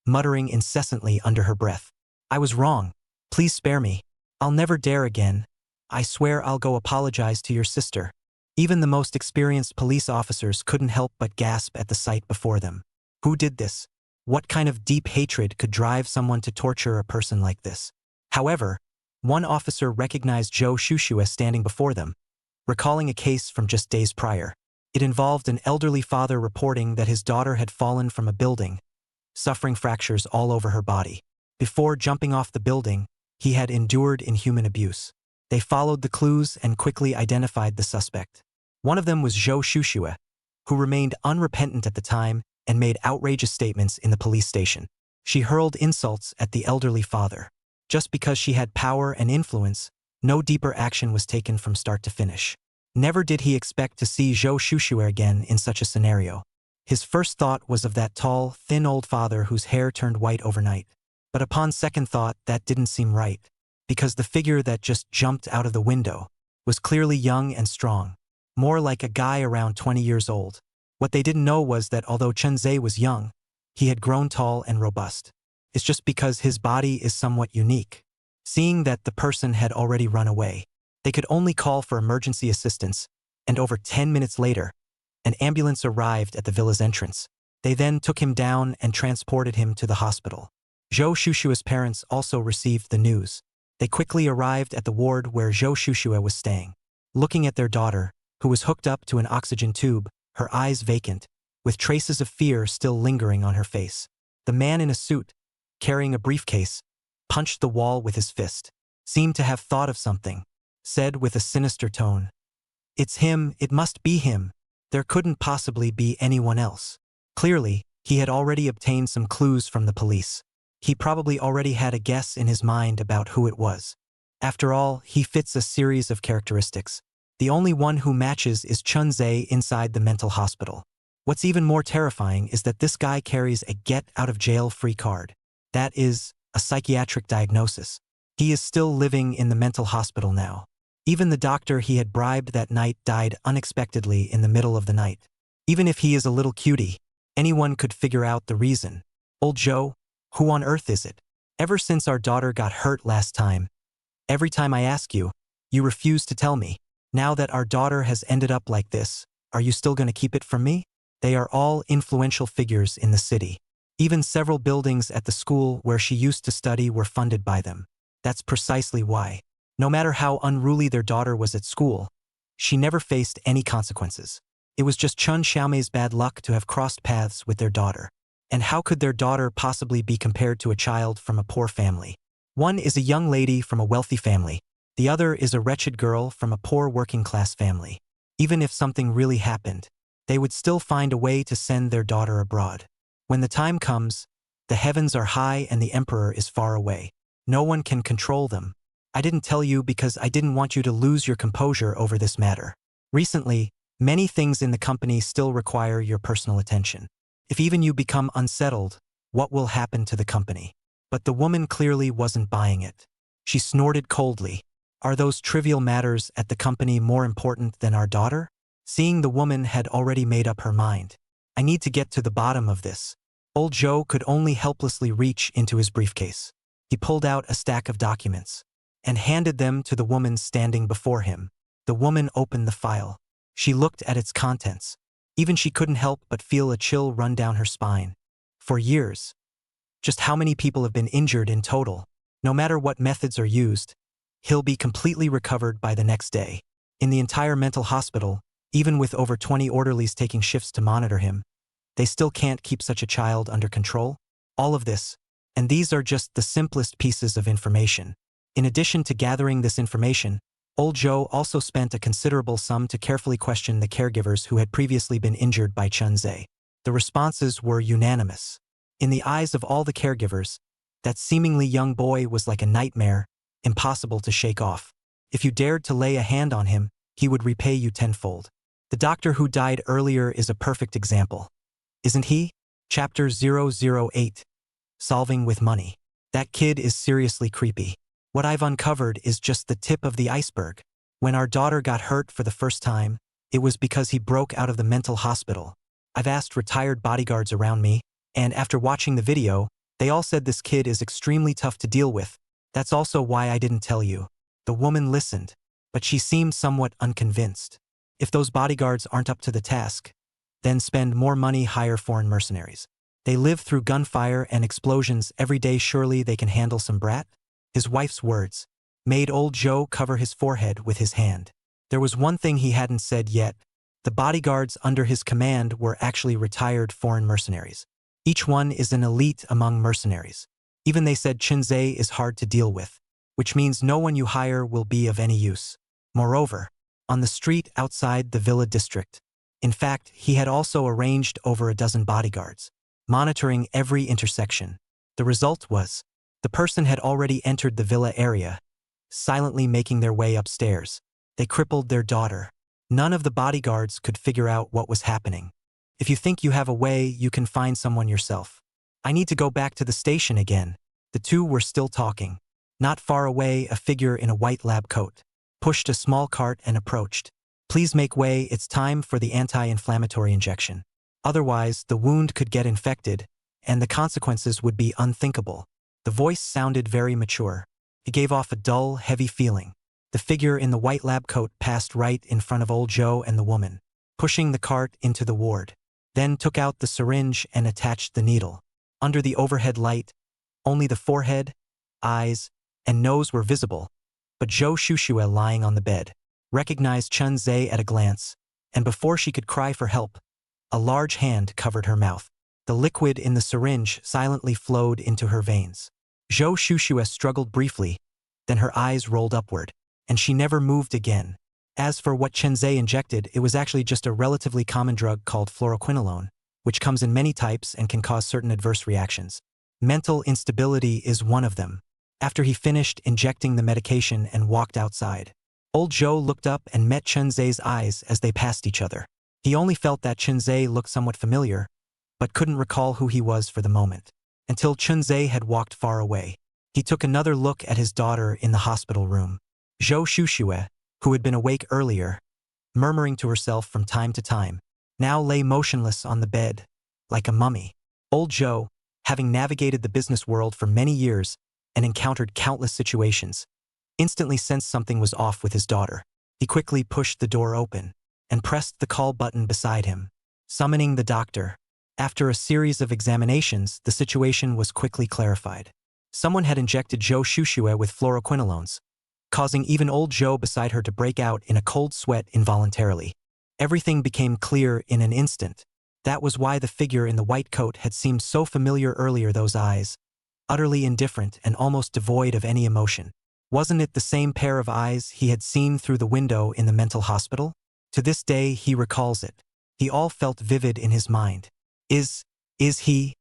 muttering incessantly under her breath. I was wrong. Please spare me. I'll never dare again. I swear I'll go apologize to your sister. Even the most experienced police officers couldn't help but gasp at the sight before them. Who did this? What kind of deep hatred could drive someone to torture a person like this? However, one officer recognized Zhou Shushue standing before them, recalling a case from just days prior. It involved an elderly father reporting that his daughter had fallen from a building, suffering fractures all over her body. Before jumping off the building, he had endured inhuman abuse. They followed the clues and quickly identified the suspect. One of them was Zhou Shushue, who remained unrepentant at the time and made outrageous statements in the police station. She hurled insults at the elderly father. Just because she had power and influence, no deeper action was taken from start to finish. Never did he expect to see Zhou Shushue again in such a scenario. His first thought was of that tall, thin old father whose hair turned white overnight. But upon second thought, that didn't seem right, because the figure that just jumped out of the window was clearly young and strong, more like a guy around 20 years old. What they didn't know was that although Chun Ze was young, he had grown tall and robust. It's just because his body is somewhat unique. Seeing that the person had already run away, they could only call for emergency assistance, and over 10 minutes later, an ambulance arrived at the villa's entrance. They then took him down and transported him to the hospital. Zhou Shushue's parents also received the news. They quickly arrived at the ward where Zhou Shushue was staying. Looking at their daughter, who was hooked up to an oxygen tube, her eyes vacant, with traces of fear still lingering on her face. The man in a suit, carrying a briefcase, punched the wall with his fist, seemed to have thought of something, said with a sinister tone, "It's him, it must be him. There couldn't possibly be anyone else." Clearly, he had already obtained some clues from the police. He probably already had a guess in his mind about who it was. After all, he fits a series of characteristics. The only one who matches is Chun Ze inside the mental hospital. What's even more terrifying is that this guy carries a get-out-of-jail-free card. That is, a psychiatric diagnosis. He is still living in the mental hospital now. Even the doctor he had bribed that night died unexpectedly in the middle of the night. Even if he is a little cutie, anyone could figure out the reason. Old Zhou, who on earth is it? Ever since our daughter got hurt last time, every time I ask you, you refuse to tell me. Now that our daughter has ended up like this, are you still going to keep it from me? They are all influential figures in the city. Even several buildings at the school where she used to study were funded by them. That's precisely why. No matter how unruly their daughter was at school, she never faced any consequences. It was just Chun Xiaomei's bad luck to have crossed paths with their daughter. And how could their daughter possibly be compared to a child from a poor family? One is a young lady from a wealthy family. The other is a wretched girl from a poor working-class family. Even if something really happened, they would still find a way to send their daughter abroad. When the time comes, the heavens are high and the emperor is far away. No one can control them. I didn't tell you because I didn't want you to lose your composure over this matter. Recently, many things in the company still require your personal attention. If even you become unsettled, what will happen to the company? But the woman clearly wasn't buying it. She snorted coldly. Are those trivial matters at the company more important than our daughter? Seeing the woman had already made up her mind, I need to get to the bottom of this. Old Joe could only helplessly reach into his briefcase. He pulled out a stack of documents and handed them to the woman standing before him. The woman opened the file. She looked at its contents. Even she couldn't help but feel a chill run down her spine. For years. Just how many people have been injured in total? No matter what methods are used, he'll be completely recovered by the next day. In the entire mental hospital, even with over 20 orderlies taking shifts to monitor him, they still can't keep such a child under control. All of this, and these are just the simplest pieces of information. In addition to gathering this information, Old Joe also spent a considerable sum to carefully question the caregivers who had previously been injured by Chun Ze. The responses were unanimous. In the eyes of all the caregivers, that seemingly young boy was like a nightmare, impossible to shake off. If you dared to lay a hand on him, he would repay you tenfold. The doctor who died earlier is a perfect example. Isn't he? Chapter 008. Solving with money. That kid is seriously creepy. What I've uncovered is just the tip of the iceberg. When our daughter got hurt for the first time, it was because he broke out of the mental hospital. I've asked retired bodyguards around me, and after watching the video, they all said this kid is extremely tough to deal with. That's also why I didn't tell you. The woman listened, but she seemed somewhat unconvinced. If those bodyguards aren't up to the task, then spend more money, hire foreign mercenaries. They live through gunfire and explosions every day, surely they can handle some brat? His wife's words made Old Joe cover his forehead with his hand. There was one thing he hadn't said yet. The bodyguards under his command were actually retired foreign mercenaries. Each one is an elite among mercenaries. Even they said Chun Ze is hard to deal with, which means no one you hire will be of any use. Moreover, on the street outside the villa district, in fact, he had also arranged over a dozen bodyguards, monitoring every intersection. The result was, the person had already entered the villa area, silently making their way upstairs. They crippled their daughter. None of the bodyguards could figure out what was happening. If you think you have a way, you can find someone yourself. I need to go back to the station again. The two were still talking. Not far away, a figure in a white lab coat pushed a small cart and approached. Please make way, it's time for the anti-inflammatory injection. Otherwise, the wound could get infected, and the consequences would be unthinkable. The voice sounded very mature. It gave off a dull, heavy feeling. The figure in the white lab coat passed right in front of Old Joe and the woman, pushing the cart into the ward, then took out the syringe and attached the needle. Under the overhead light, only the forehead, eyes, and nose were visible, but Zhou Shushue lying on the bed recognized Chun Ze at a glance, and before she could cry for help, a large hand covered her mouth. The liquid in the syringe silently flowed into her veins. Zhou Shushue struggled briefly, then her eyes rolled upward, and she never moved again. As for what Chun Ze injected, it was actually just a relatively common drug called fluoroquinolone, which comes in many types and can cause certain adverse reactions. Mental instability is one of them. After he finished injecting the medication and walked outside, Old Joe looked up and met Chun Ze's eyes as they passed each other. He only felt that Chun Ze looked somewhat familiar, but couldn't recall who he was for the moment. Until Chun Ze had walked far away. He took another look at his daughter in the hospital room. Zhou Shushue, who had been awake earlier, murmuring to herself from time to time, now lay motionless on the bed, like a mummy. Old Joe, having navigated the business world for many years and encountered countless situations, instantly sensed something was off with his daughter. He quickly pushed the door open and pressed the call button beside him, summoning the doctor. After a series of examinations, the situation was quickly clarified. Someone had injected Zhou Shushue with fluoroquinolones, causing even Old Joe beside her to break out in a cold sweat involuntarily. Everything became clear in an instant. That was why the figure in the white coat had seemed so familiar earlier, those eyes, utterly indifferent and almost devoid of any emotion. Wasn't it the same pair of eyes he had seen through the window in the mental hospital? To this day he recalls it. He all felt vivid in his mind. Is he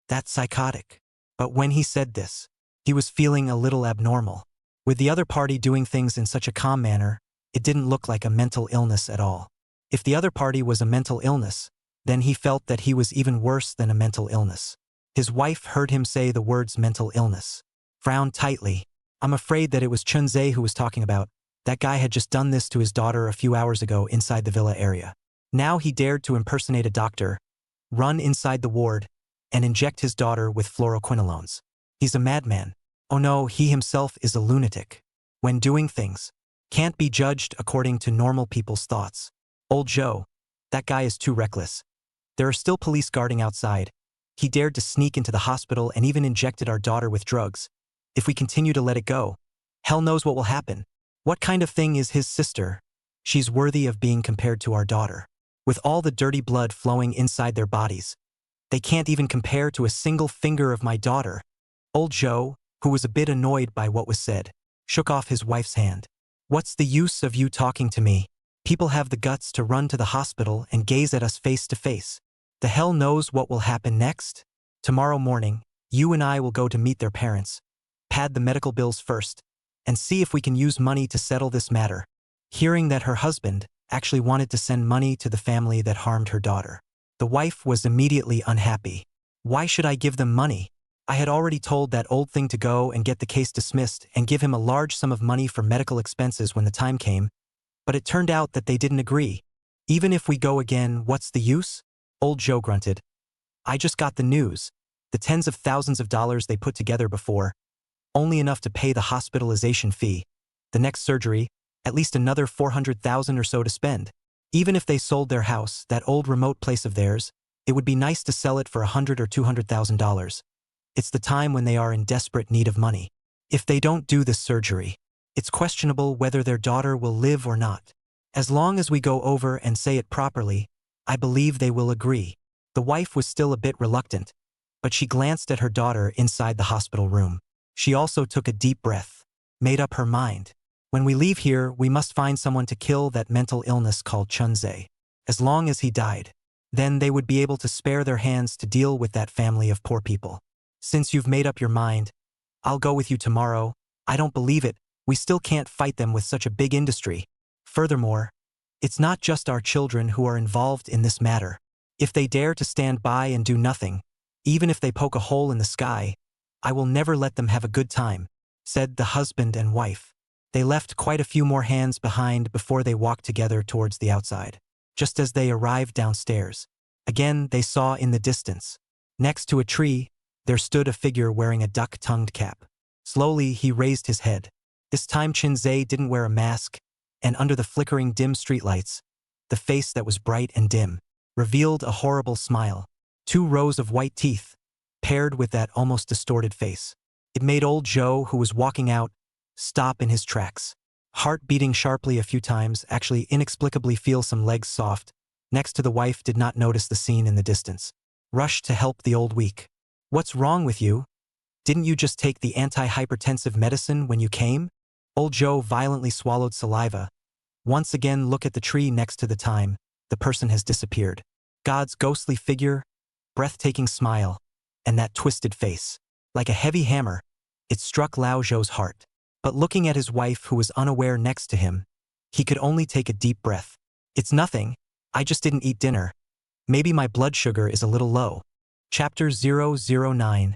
that psychotic? But when he said this, he was feeling a little abnormal. With the other party doing things in such a calm manner, it didn't look like a mental illness at all. If the other party was a mental illness, then he felt that he was even worse than a mental illness. His wife heard him say the words mental illness, frowned tightly. I'm afraid that it was Chun Ze who was talking about. That guy had just done this to his daughter a few hours ago inside the villa area. Now he dared to impersonate a doctor, run inside the ward, and inject his daughter with fluoroquinolones. He's a madman. Oh no, he himself is a lunatic. When doing things, can't be judged according to normal people's thoughts. Old Joe, that guy is too reckless. There are still police guarding outside. He dared to sneak into the hospital and even injected our daughter with drugs. If we continue to let it go, hell knows what will happen. What kind of thing is his sister? She's worthy of being compared to our daughter. With all the dirty blood flowing inside their bodies, they can't even compare to a single finger of my daughter. Old Joe, who was a bit annoyed by what was said, shook off his wife's hand. What's the use of you talking to me? People have the guts to run to the hospital and gaze at us face to face. The hell knows what will happen next? Tomorrow morning, you and I will go to meet their parents, pad the medical bills first, and see if we can use money to settle this matter. Hearing that her husband actually wanted to send money to the family that harmed her daughter, the wife was immediately unhappy. Why should I give them money? I had already told that old thing to go and get the case dismissed and give him a large sum of money for medical expenses when the time came, but it turned out that they didn't agree. Even if we go again, what's the use? Old Joe grunted. I just got the news. The tens of thousands of dollars they put together before, only enough to pay the hospitalization fee. The next surgery, at least another 400,000 or so to spend. Even if they sold their house, that old remote place of theirs, it would be nice to sell it for $100,000 or $200,000. It's the time when they are in desperate need of money. If they don't do this surgery, it's questionable whether their daughter will live or not. As long as we go over and say it properly, I believe they will agree. The wife was still a bit reluctant, but she glanced at her daughter inside the hospital room. She also took a deep breath, made up her mind. When we leave here, we must find someone to kill that mental illness called Chun Ze. As long as he died, then they would be able to spare their hands to deal with that family of poor people. Since you've made up your mind, I'll go with you tomorrow. I don't believe it. We still can't fight them with such a big industry. Furthermore, it's not just our children who are involved in this matter. If they dare to stand by and do nothing, even if they poke a hole in the sky, I will never let them have a good time, said the husband and wife. They left quite a few more hands behind before they walked together towards the outside. Just as they arrived downstairs, again they saw in the distance, next to a tree, there stood a figure wearing a duck-tongued cap. Slowly, he raised his head. This time Chun Ze didn't wear a mask, and under the flickering dim streetlights, the face that was bright and dim revealed a horrible smile. 2 rows of white teeth, paired with that almost distorted face. It made old Joe, who was walking out, stop in his tracks. Heart beating sharply a few times, actually inexplicably feel some legs soft. Next to the wife did not notice the scene in the distance. Rushed to help the old weak. What's wrong with you? Didn't you just take the anti-hypertensive medicine when you came? Old Joe violently swallowed saliva. Once again look at the tree next to the time. The person has disappeared. God's ghostly figure, breathtaking smile, and that twisted face. Like a heavy hammer, it struck Lao Zhou's heart. But looking at his wife who was unaware next to him, he could only take a deep breath. It's nothing. I just didn't eat dinner. Maybe my blood sugar is a little low. Chapter 009.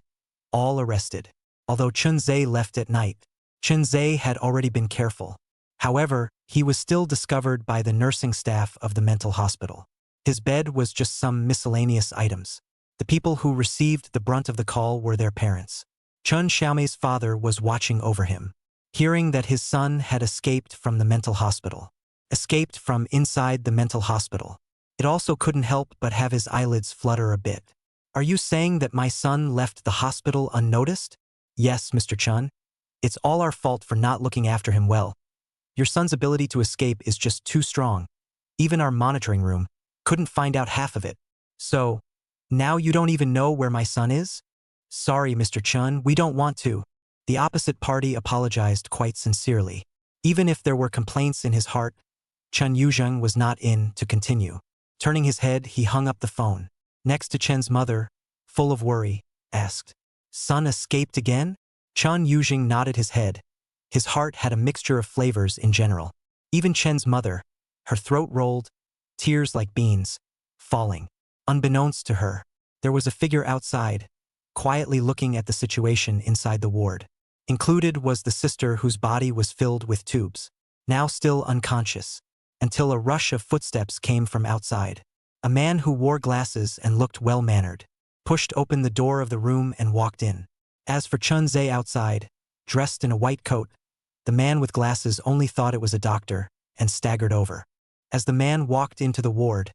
All arrested. Although Chun Ze left at night, Chun Ze had already been careful. However, he was still discovered by the nursing staff of the mental hospital. His bed was just some miscellaneous items. The people who received the brunt of the call were their parents. Chun Xiaomei's father was watching over him. Hearing that his son had escaped from the mental hospital. Escaped from inside the mental hospital. It also couldn't help but have his eyelids flutter a bit. Are you saying that my son left the hospital unnoticed? Yes, Mr. Chun. It's all our fault for not looking after him well. Your son's ability to escape is just too strong. Even our monitoring room couldn't find out half of it. So, now you don't even know where my son is? Sorry, Mr. Chun, we don't want to. The opposite party apologized quite sincerely. Even if there were complaints in his heart, Chun Yuzheng was not in to continue. Turning his head, he hung up the phone. Next to Chen's mother, full of worry, asked, Son escaped again? Chun Yuzheng nodded his head. His heart had a mixture of flavors in general. Even Chen's mother, her throat rolled, tears like beans, falling. Unbeknownst to her, there was a figure outside, quietly looking at the situation inside the ward. Included was the sister whose body was filled with tubes, now still unconscious, until a rush of footsteps came from outside. A man who wore glasses and looked well-mannered pushed open the door of the room and walked in. As for Chun Ze outside, dressed in a white coat, the man with glasses only thought it was a doctor and staggered over. As the man walked into the ward,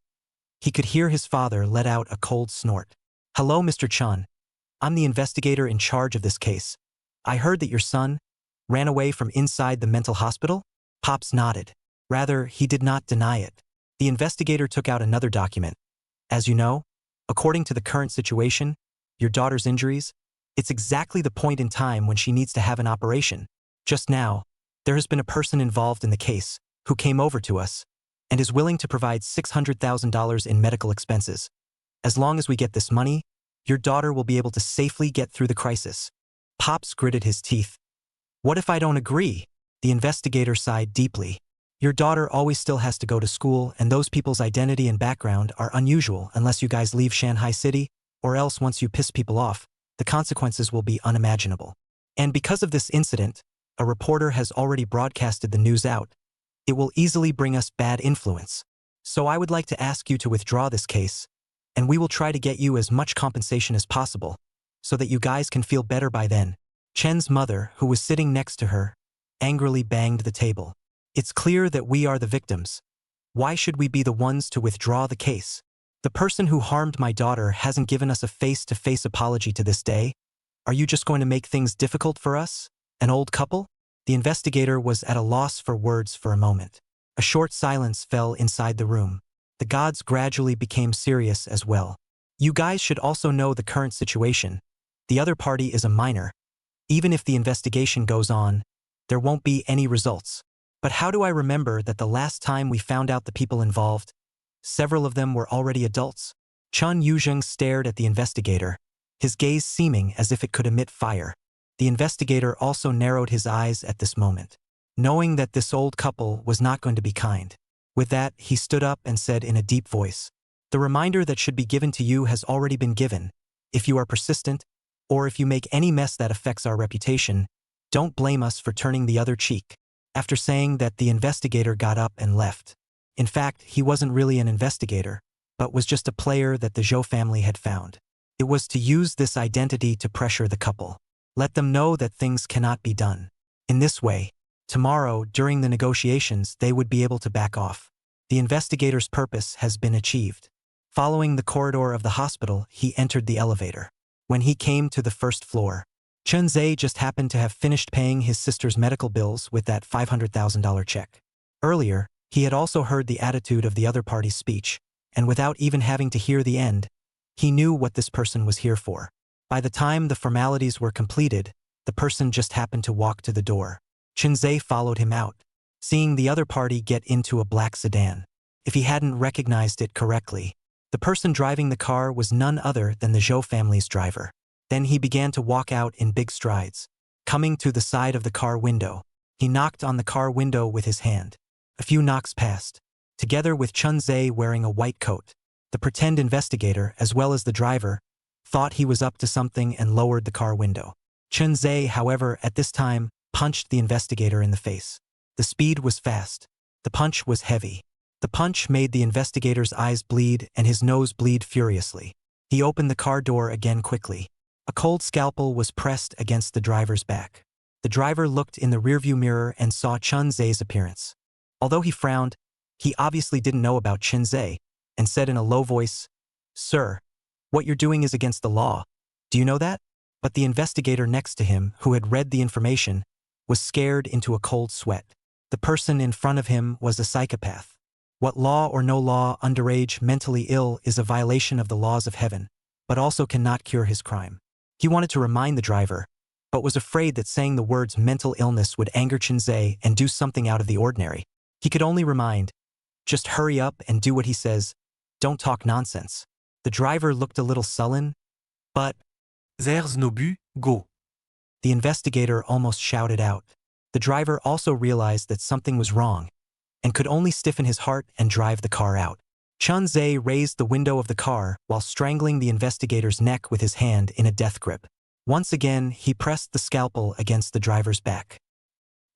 he could hear his father let out a cold snort. "Hello, Mr. Chun. I'm the investigator in charge of this case. I heard that your son ran away from inside the mental hospital?" Pops nodded. Rather, he did not deny it. The investigator took out another document. "As you know, according to the current situation, your daughter's injuries, it's exactly the point in time when she needs to have an operation. Just now, there has been a person involved in the case who came over to us and is willing to provide $600,000 in medical expenses. As long as we get this money, your daughter will be able to safely get through the crisis." Pops gritted his teeth. "What if I don't agree?" The investigator sighed deeply. "Your daughter always still has to go to school, and those people's identity and background are unusual unless you guys leave Shanghai City, or else once you piss people off, the consequences will be unimaginable. And because of this incident, a reporter has already broadcasted the news out. It will easily bring us bad influence. So I would like to ask you to withdraw this case, and we will try to get you as much compensation as possible, so that you guys can feel better by then." Chen's mother, who was sitting next to her, angrily banged the table. "It's clear that we are the victims. Why should we be the ones to withdraw the case? The person who harmed my daughter hasn't given us a face-to-face apology to this day. Are you just going to make things difficult for us? An old couple?" The investigator was at a loss for words for a moment. A short silence fell inside the room. The gods gradually became serious as well. "You guys should also know the current situation. The other party is a minor. Even if the investigation goes on, there won't be any results. But how do I remember that the last time we found out the people involved, several of them were already adults?" Chun Yuzheng stared at the investigator, his gaze seeming as if it could emit fire. The investigator also narrowed his eyes at this moment, knowing that this old couple was not going to be kind. With that, he stood up and said in a deep voice, "The reminder that should be given to you has already been given. If you are persistent, or if you make any mess that affects our reputation, don't blame us for turning the other cheek." After saying that, the investigator got up and left. In fact, he wasn't really an investigator, but was just a player that the Zhou family had found. It was to use this identity to pressure the couple. Let them know that things cannot be done. In this way, tomorrow, during the negotiations, they would be able to back off. The investigator's purpose has been achieved. Following the corridor of the hospital, he entered the elevator. When he came to the first floor, Chun Ze just happened to have finished paying his sister's medical bills with that $500,000 check. Earlier, he had also heard the attitude of the other party's speech, and without even having to hear the end, he knew what this person was here for. By the time the formalities were completed, the person just happened to walk to the door. Chun Ze followed him out, seeing the other party get into a black sedan. If he hadn't recognized it correctly, the person driving the car was none other than the Zhou family's driver. Then he began to walk out in big strides. Coming to the side of the car window, he knocked on the car window with his hand. A few knocks passed. Together with Chun Ze wearing a white coat, the pretend investigator, as well as the driver, thought he was up to something and lowered the car window. Chun Ze, however, at this time, punched the investigator in the face. The speed was fast. The punch was heavy. The punch made the investigator's eyes bleed and his nose bleed furiously. He opened the car door again quickly. A cold scalpel was pressed against the driver's back. The driver looked in the rearview mirror and saw Chun Ze's appearance. Although he frowned, he obviously didn't know about Chun Ze, and said in a low voice, "Sir, what you're doing is against the law. Do you know that?" But the investigator next to him, who had read the information, was scared into a cold sweat. The person in front of him was a psychopath. What law or no law, underage, mentally ill is a violation of the laws of heaven, but also cannot cure his crime. He wanted to remind the driver, but was afraid that saying the words mental illness would anger Chun Ze and do something out of the ordinary. He could only remind, "Just hurry up and do what he says. Don't talk nonsense." The driver looked a little sullen, but "There's no but, go." the investigator almost shouted out. The driver also realized that something was wrong, and could only stiffen his heart and drive the car out. Chun Ze raised the window of the car while strangling the investigator's neck with his hand in a death grip. Once again, he pressed the scalpel against the driver's back.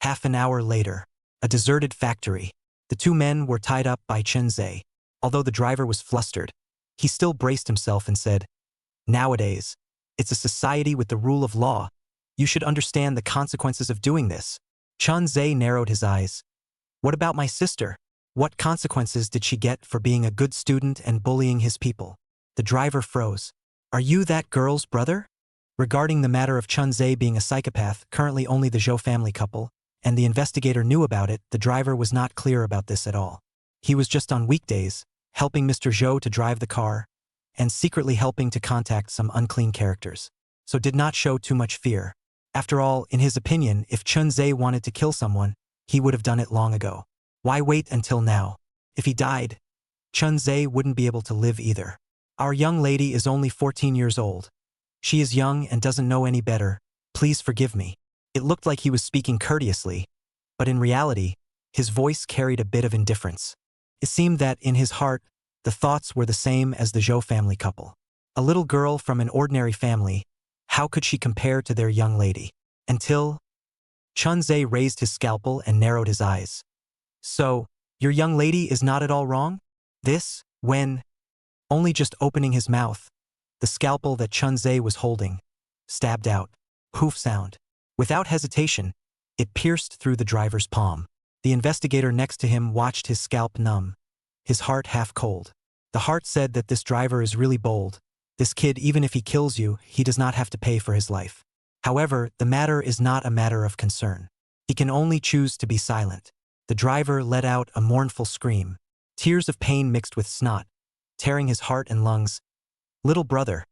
Half an hour later, a deserted factory. The two men were tied up by Chun Ze. Although the driver was flustered, he still braced himself and said, "Nowadays, it's a society with the rule of law. You should understand the consequences of doing this." Chun Ze narrowed his eyes. "What about my sister? What consequences did she get for being a good student and bullying his people?" The driver froze. "Are you that girl's brother?" Regarding the matter of Chun Ze being a psychopath, currently only the Zhou family couple, and the investigator knew about it, the driver was not clear about this at all. He was just on weekdays, helping Mr. Zhou to drive the car, and secretly helping to contact some unclean characters, so did not show too much fear. After all, in his opinion, if Chun Ze wanted to kill someone, he would have done it long ago. Why wait until now? If he died, Chun Ze wouldn't be able to live either. "Our young lady is only 14 years old. She is young and doesn't know any better. Please forgive me." It looked like he was speaking courteously, but in reality, his voice carried a bit of indifference. It seemed that, in his heart, the thoughts were the same as the Zhou family couple. A little girl from an ordinary family, how could she compare to their young lady? Until Chun Ze raised his scalpel and narrowed his eyes. "So, your young lady is not at all wrong?" This, when, only just opening his mouth, the scalpel that Chun Ze was holding stabbed out. Poof sound. Without hesitation, it pierced through the driver's palm. The investigator next to him watched his scalp numb, his heart half cold. The heart said that this driver is really bold. This kid, even if he kills you, he does not have to pay for his life. However, the matter is not a matter of concern. He can only choose to be silent. The driver let out a mournful scream, tears of pain mixed with snot, tearing his heart and lungs. "Little brother,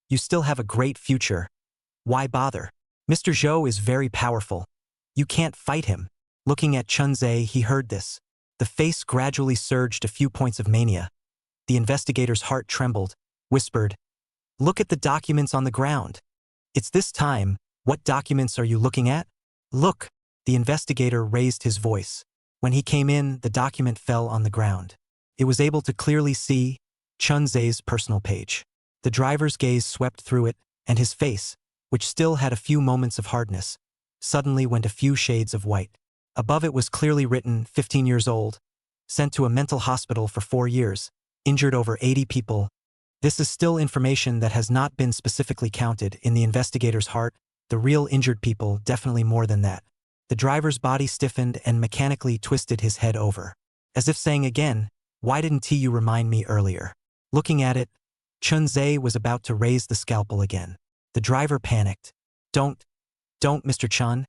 you still have a great future. Why bother? Mr. Zhou is very powerful. You can't fight him." Looking at Chun Ze, he heard this. The face gradually surged a few points of mania. The investigator's heart trembled, whispered, "Look at the documents on the ground." "It's this time. What documents are you looking at?" "Look." The investigator raised his voice. When he came in, the document fell on the ground. It was able to clearly see Chun Ze's personal page. The driver's gaze swept through it, and his face, which still had a few moments of hardness, suddenly went a few shades of white. Above it was clearly written, 15 years old, sent to a mental hospital for 4 years, injured over 80 people. This is still information that has not been specifically counted. In the investigator's heart, the real injured people, definitely more than that. The driver's body stiffened and mechanically twisted his head over, as if saying again, "Why didn't you remind me earlier?" Looking at it, Chun Ze was about to raise the scalpel again. The driver panicked. Don't, Mr. Chun.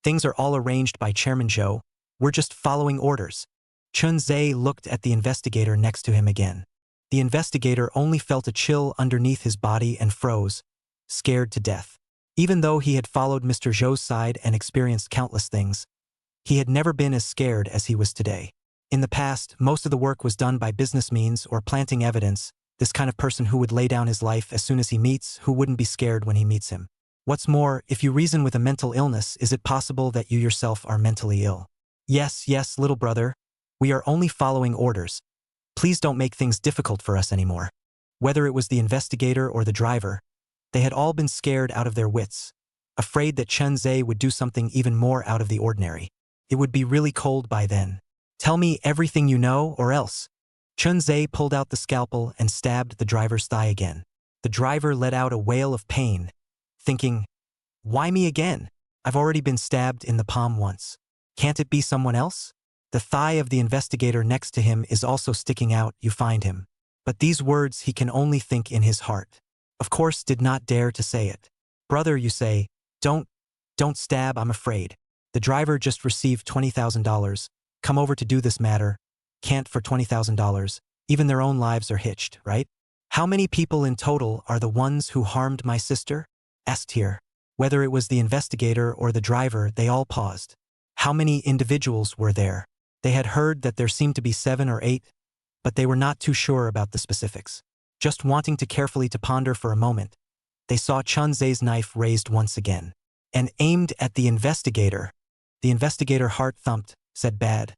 Things are all arranged by Chairman Zhou. We're just following orders." Chun Ze looked at the investigator next to him again. The investigator only felt a chill underneath his body and froze, scared to death. Even though he had followed Mr. Zhou's side and experienced countless things, he had never been as scared as he was today. In the past, most of the work was done by business means or planting evidence, this kind of person who would lay down his life as soon as he meets, who wouldn't be scared when he meets him. What's more, if you reason with a mental illness, is it possible that you yourself are mentally ill? Yes, little brother. We are only following orders. Please don't make things difficult for us anymore." Whether it was the investigator or the driver, they had all been scared out of their wits, afraid that Chun Ze would do something even more out of the ordinary. It would be really cold by then. "Tell me everything you know, or else." Chun Ze pulled out the scalpel and stabbed the driver's thigh again. The driver let out a wail of pain, thinking, "Why me again? I've already been stabbed in the palm once. Can't it be someone else?" The thigh of the investigator next to him is also sticking out. "You find him." But these words he can only think in his heart. Of course, did not dare to say it. "Brother, you say, don't stab, I'm afraid. The driver just received $20,000. Come over to do this matter. Can't for $20,000. Even their own lives are hitched, right? How many people in total are the ones who harmed my sister?" asked here. Whether it was the investigator or the driver, they all paused. How many individuals were there? They had heard that there seemed to be 7 or 8, but they were not too sure about the specifics. Just wanting to carefully to ponder for a moment, they saw Chun Ze's knife raised once again, and aimed at the investigator. The investigator heart thumped, said bad,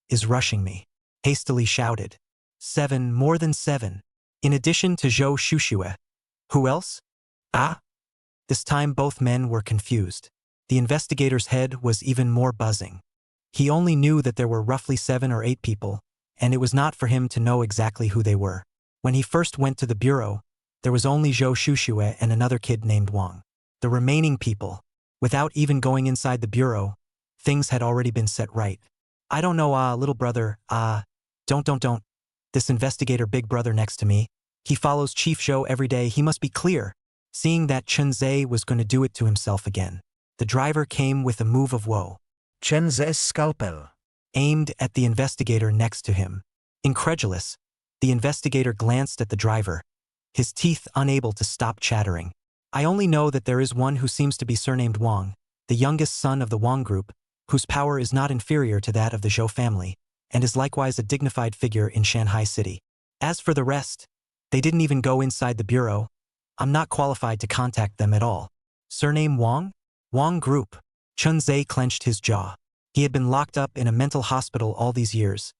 "Is rushing me." Hastily shouted, 7, more than 7. In addition to Zhou Shushue. Who else? Ah? This time both men were confused. The investigator's head was even more buzzing. He only knew that there were roughly 7 or 8 people, and it was not for him to know exactly who they were. When he first went to the bureau, there was only Zhou Shushue and another kid named Wang. The remaining people, without even going inside the bureau, things had already been set right. I don't know, little brother, don't. This investigator big brother next to me, he follows Chief Zhou every day, he must be clear. Seeing that Chun Ze was going to do it to himself again, the driver came with a move of woe. Chun Ze's scalpel. Aimed at the investigator next to him. Incredulous, the investigator glanced at the driver, his teeth unable to stop chattering. I only know that there is one who seems to be surnamed Wang, the youngest son of the Wang group, whose power is not inferior to that of the Zhou family, and is likewise a dignified figure in Shanghai City. As for the rest, they didn't even go inside the bureau. I'm not qualified to contact them at all. Surname Wang? Wang Group. Chun Ze clenched his jaw. He had been locked up in a mental hospital all these years,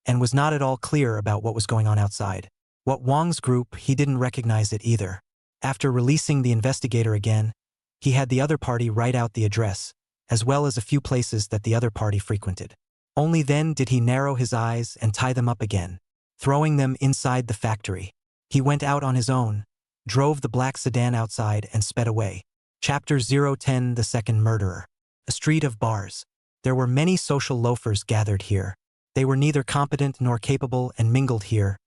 and was not at all clear about what was going on outside. What Wang's group, he didn't recognize it either. After releasing the investigator again, he had the other party write out the address, as well as a few places that the other party frequented. Only then did he narrow his eyes and tie them up again, throwing them inside the factory. He went out on his own, drove the black sedan outside and sped away. Chapter 010 The Second Murderer. A street of bars. There were many social loafers gathered here. They were neither competent nor capable and mingled here,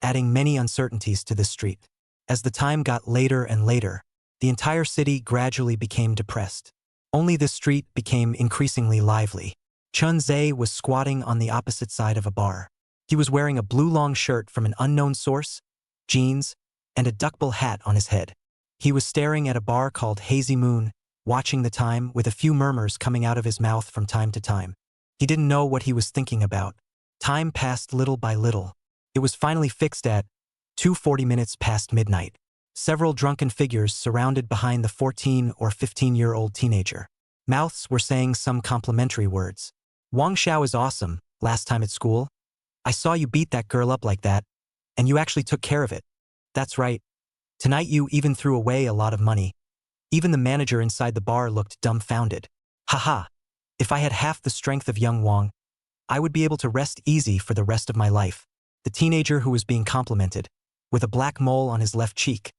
adding many uncertainties to this street. As the time got later and later, the entire city gradually became depressed. Only this street became increasingly lively. Chun Ze was squatting on the opposite side of a bar. He was wearing a blue long shirt from an unknown source, jeans, and a duckbill hat on his head. He was staring at a bar called Hazy Moon, watching the time with a few murmurs coming out of his mouth from time to time. He didn't know what he was thinking about. Time passed little by little. It was finally fixed at 2:40 past midnight. Several drunken figures surrounded behind the 14 or 15-year-old teenager. Mouths were saying some complimentary words. Wang Xiao is awesome, last time at school. I saw you beat that girl up like that, and you actually took care of it. That's right. Tonight you even threw away a lot of money. Even the manager inside the bar looked dumbfounded. Haha. If I had half the strength of young Wang, I would be able to rest easy for the rest of my life. The teenager who was being complimented, with a black mole on his left cheek,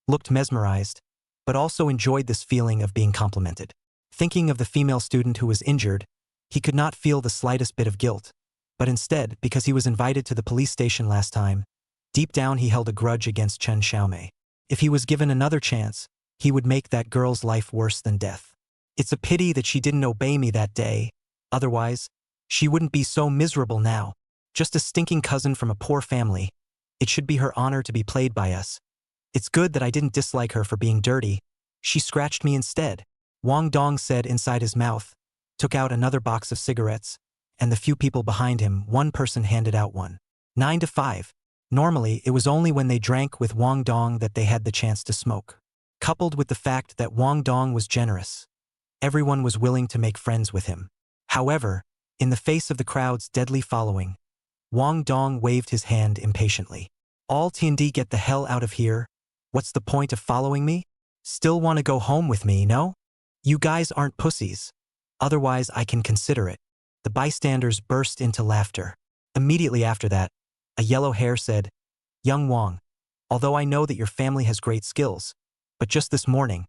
looked mesmerized, but also enjoyed this feeling of being complimented. Thinking of the female student who was injured, he could not feel the slightest bit of guilt, but instead, because he was invited to the police station last time, deep down he held a grudge against Chen Xiaomei. If he was given another chance, he would make that girl's life worse than death. It's a pity that she didn't obey me that day, otherwise, she wouldn't be so miserable now. Just a stinking cousin from a poor family. It should be her honor to be played by us. It's good that I didn't dislike her for being dirty. She scratched me instead. Wang Dong said inside his mouth, took out another box of cigarettes, and the few people behind him, one person handed out one. 9 to 5. Normally, it was only when they drank with Wang Dong that they had the chance to smoke. Coupled with the fact that Wang Dong was generous, everyone was willing to make friends with him. However, in the face of the crowd's deadly following, Wang Dong waved his hand impatiently. All T&D, get the hell out of here. What's the point of following me? Still want to go home with me, no? You guys aren't pussies. Otherwise, I can consider it. The bystanders burst into laughter. Immediately after that, a yellow hair said, Young Wang, although I know that your family has great skills, but just this morning,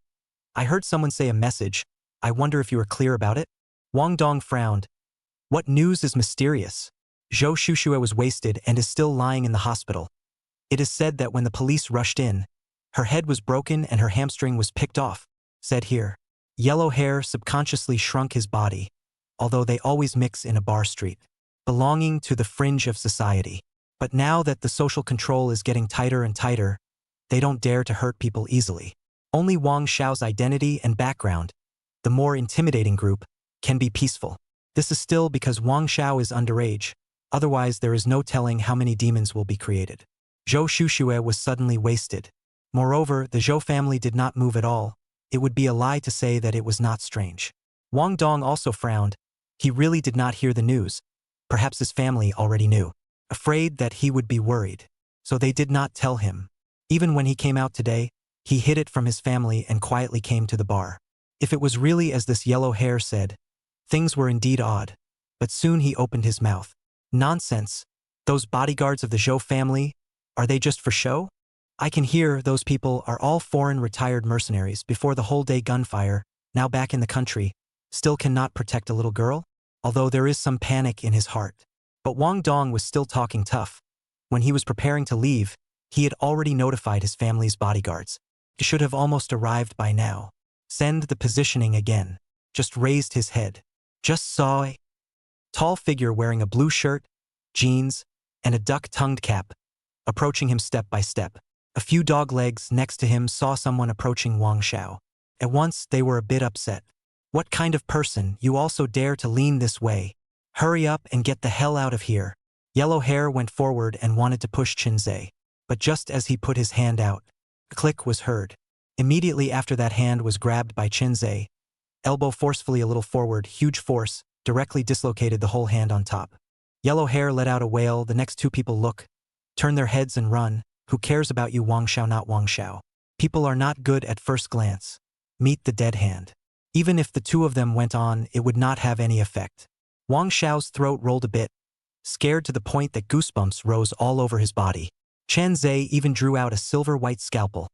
I heard someone say a message. I wonder if you are clear about it? Wang Dong frowned. What news is mysterious? Zhou Shushue was wasted and is still lying in the hospital. It is said that when the police rushed in, her head was broken and her hamstring was picked off, said here. Yellow hair subconsciously shrunk his body, although they always mix in a bar street, belonging to the fringe of society. But now that the social control is getting tighter and tighter, they don't dare to hurt people easily. Only Wang Xiao's identity and background, the more intimidating group, can be peaceful. This is still because Wang Xiao is underage, otherwise there is no telling how many demons will be created. Zhou Shushue was suddenly wasted. Moreover, the Zhou family did not move at all. It would be a lie to say that it was not strange. Wang Dong also frowned. He really did not hear the news. Perhaps his family already knew. Afraid that he would be worried. So they did not tell him. Even when he came out today, he hid it from his family and quietly came to the bar. If it was really as this yellow hair said, things were indeed odd. But soon he opened his mouth. Nonsense. Those bodyguards of the Zhou family, are they just for show? I can hear those people are all foreign retired mercenaries before the whole day gunfire, now back in the country, still cannot protect a little girl? Although there is some panic in his heart. But Wang Dong was still talking tough. When he was preparing to leave, he had already notified his family's bodyguards. He should have almost arrived by now. Send the positioning again. Just raised his head. Just saw a tall figure wearing a blue shirt, jeans, and a duck-tongued cap, approaching him step by step. A few dog legs next to him saw someone approaching Wang Xiao. At once, they were a bit upset. What kind of person, you also dare to lean this way? Hurry up and get the hell out of here. Yellow Hair went forward and wanted to push Chun Ze. But just as he put his hand out, a click was heard. Immediately after that hand was grabbed by Chun Ze, elbow forcefully a little forward, huge force, directly dislocated the whole hand on top. Yellow Hair let out a wail. The next two people look, turn their heads and run. Who cares about you, Wang Xiao? Not Wang Xiao. People are not good at first glance. Meet the dead hand. Even if the two of them went on, it would not have any effect. Wang Xiao's throat rolled a bit, scared to the point that goosebumps rose all over his body. Chun Ze even drew out a silver-white scalpel,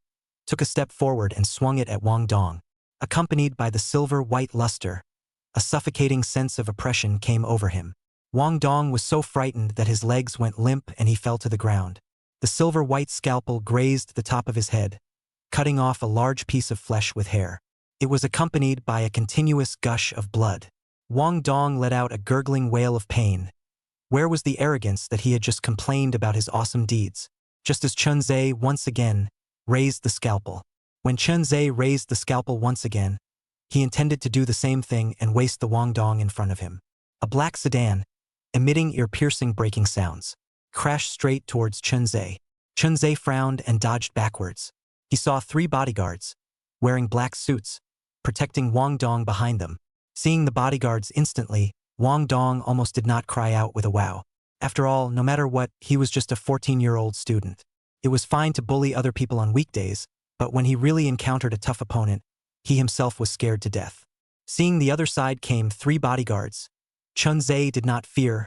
took a step forward and swung it at Wang Dong. Accompanied by the silver-white luster, a suffocating sense of oppression came over him. Wang Dong was so frightened that his legs went limp and he fell to the ground. The silver-white scalpel grazed the top of his head, cutting off a large piece of flesh with hair. It was accompanied by a continuous gush of blood. Wang Dong let out a gurgling wail of pain. Where was the arrogance that he had just complained about his awesome deeds? Just as Chun Ze once again raised the scalpel. When Chun Ze raised the scalpel once again, he intended to do the same thing and waste the Wang Dong in front of him. A black sedan, emitting ear-piercing breaking sounds, crashed straight towards Chun Ze. Chun Ze frowned and dodged backwards. He saw three bodyguards, wearing black suits, protecting Wang Dong behind them. Seeing the bodyguards instantly, Wang Dong almost did not cry out with a wow. After all, no matter what, he was just a 14-year-old student. It was fine to bully other people on weekdays, but when he really encountered a tough opponent, he himself was scared to death. Seeing the other side came three bodyguards. Chun Ze did not fear.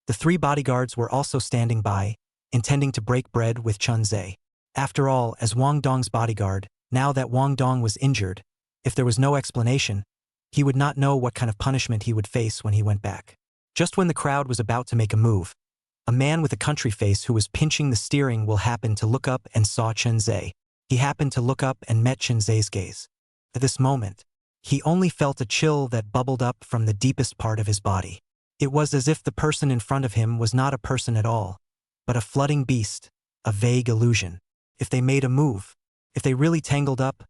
The three bodyguards were also standing by, intending to break bread with Chun Ze. After all, as Wang Dong's bodyguard, now that Wang Dong was injured, if there was no explanation, he would not know what kind of punishment he would face when he went back. Just when the crowd was about to make a move, a man with a country face who was pinching the steering wheel happened to look up and saw Chun Ze. He happened to look up and met Chun Ze's gaze. At this moment, he only felt a chill that bubbled up from the deepest part of his body. It was as if the person in front of him was not a person at all, but a flooding beast, a vague illusion. If they made a move, if they really tangled up,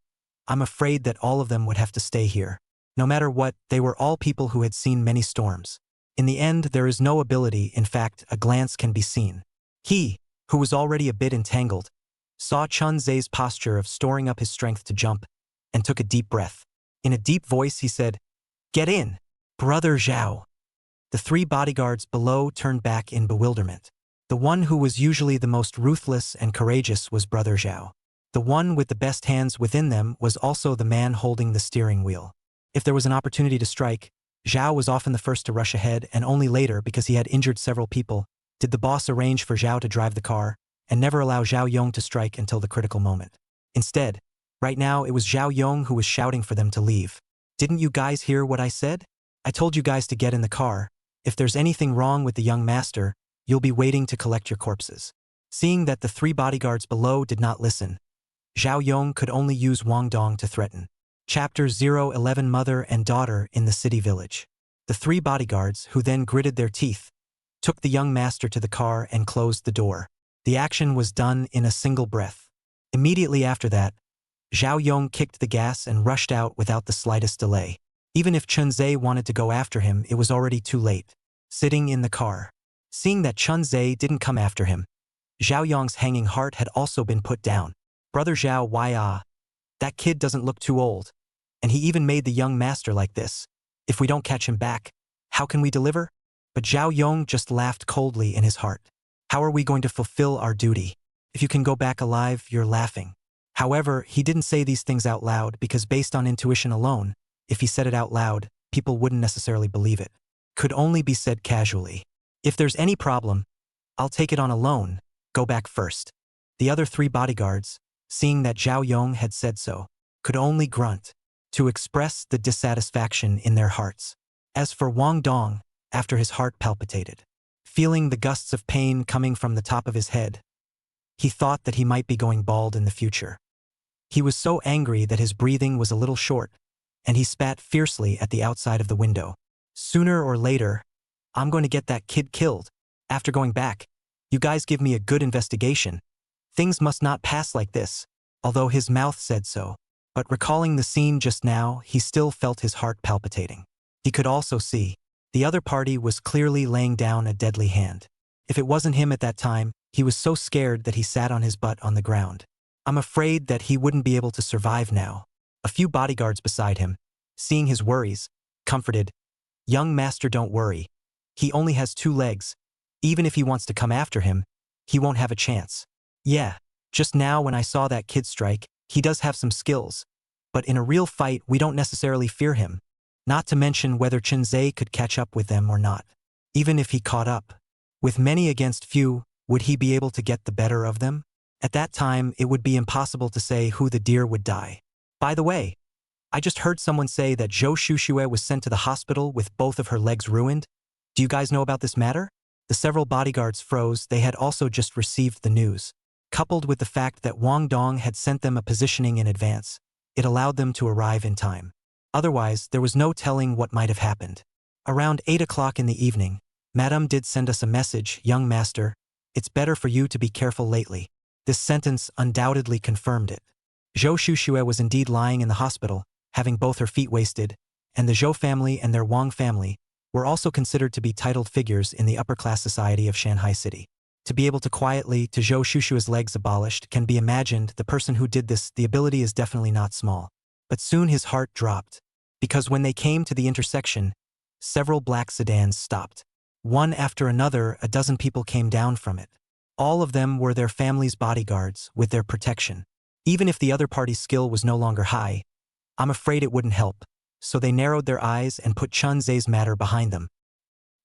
I'm afraid that all of them would have to stay here. No matter what, they were all people who had seen many storms. In the end, there is no ability, in fact, a glance can be seen. He, who was already a bit entangled, saw Chun Ze's posture of storing up his strength to jump, and took a deep breath. In a deep voice he said, "Get in, Brother Zhao." The three bodyguards below turned back in bewilderment. The one who was usually the most ruthless and courageous was Brother Zhao. The one with the best hands within them was also the man holding the steering wheel. If there was an opportunity to strike, Zhao was often the first to rush ahead, and only later, because he had injured several people, did the boss arrange for Zhao to drive the car, and never allow Zhao Yong to strike until the critical moment. Instead, right now it was Zhao Yong who was shouting for them to leave. "Didn't you guys hear what I said? I told you guys to get in the car. If there's anything wrong with the young master, you'll be waiting to collect your corpses." Seeing that the three bodyguards below did not listen, Zhao Yong could only use Wang Dong to threaten. Chapter 011 Mother and Daughter in the City Village. The three bodyguards, who then gritted their teeth, took the young master to the car and closed the door. The action was done in a single breath. Immediately after that, Zhao Yong kicked the gas and rushed out without the slightest delay. Even if Chun Ze wanted to go after him, it was already too late. Sitting in the car. Seeing that Chun Ze didn't come after him, Zhao Yong's hanging heart had also been put down. "Brother Zhao, that kid doesn't look too old. And he even made the young master like this. If we don't catch him back, how can we deliver?" But Zhao Yong just laughed coldly in his heart. "How are we going to fulfill our duty? If you can go back alive, you're laughing." However, he didn't say these things out loud because based on intuition alone, if he said it out loud, people wouldn't necessarily believe it. Could only be said casually. "If there's any problem, I'll take it on a loan, go back first. The other 3 bodyguards, seeing that Zhao Yong had said so, could only grunt to express the dissatisfaction in their hearts. As for Wang Dong, after his heart palpitated, feeling the gusts of pain coming from the top of his head, he thought that he might be going bald in the future. He was so angry that his breathing was a little short, and he spat fiercely at the outside of the window. Sooner or later, I'm going to get that kid killed. After going back, you guys give me a good investigation. Things must not pass like this, although his mouth said so. But recalling the scene just now, he still felt his heart palpitating. He could also see the other party was clearly laying down a deadly hand. If it wasn't him at that time, he was so scared that he sat on his butt on the ground. I'm afraid that he wouldn't be able to survive now. A few bodyguards beside him, seeing his worries, comforted, "Young master, don't worry. He only has 2 legs. Even if he wants to come after him, he won't have a chance. Yeah, just now when I saw that kid strike, he does have some skills. But in a real fight, we don't necessarily fear him. Not to mention whether Chun Ze could catch up with them or not. Even if he caught up, with many against few, would he be able to get the better of them? At that time, it would be impossible to say who the deer would die. By the way, I just heard someone say that Zhou Shushue was sent to the hospital with both of her legs ruined. Do you guys know about this matter?" The several bodyguards froze. They had also just received the news. Coupled with the fact that Wang Dong had sent them a positioning in advance, it allowed them to arrive in time. Otherwise, there was no telling what might have happened. Around 8 o'clock in the evening, Madame did send us a message, "Young master, it's better for you to be careful lately." This sentence undoubtedly confirmed it. Zhou Shushue was indeed lying in the hospital, having both her feet wasted, and the Zhou family and their Wang family were also considered to be titled figures in the upper-class society of Shanghai City. To be able to quietly to Zhou Shushue's legs abolished can be imagined. The person who did this, the ability is definitely not small. But soon his heart dropped, because when they came to the intersection, several black sedans stopped. One after another, a dozen people came down from it. All of them were their family's bodyguards, with their protection. Even if the other party's skill was no longer high, I'm afraid it wouldn't help, so they narrowed their eyes and put Chun Ze's matter behind them.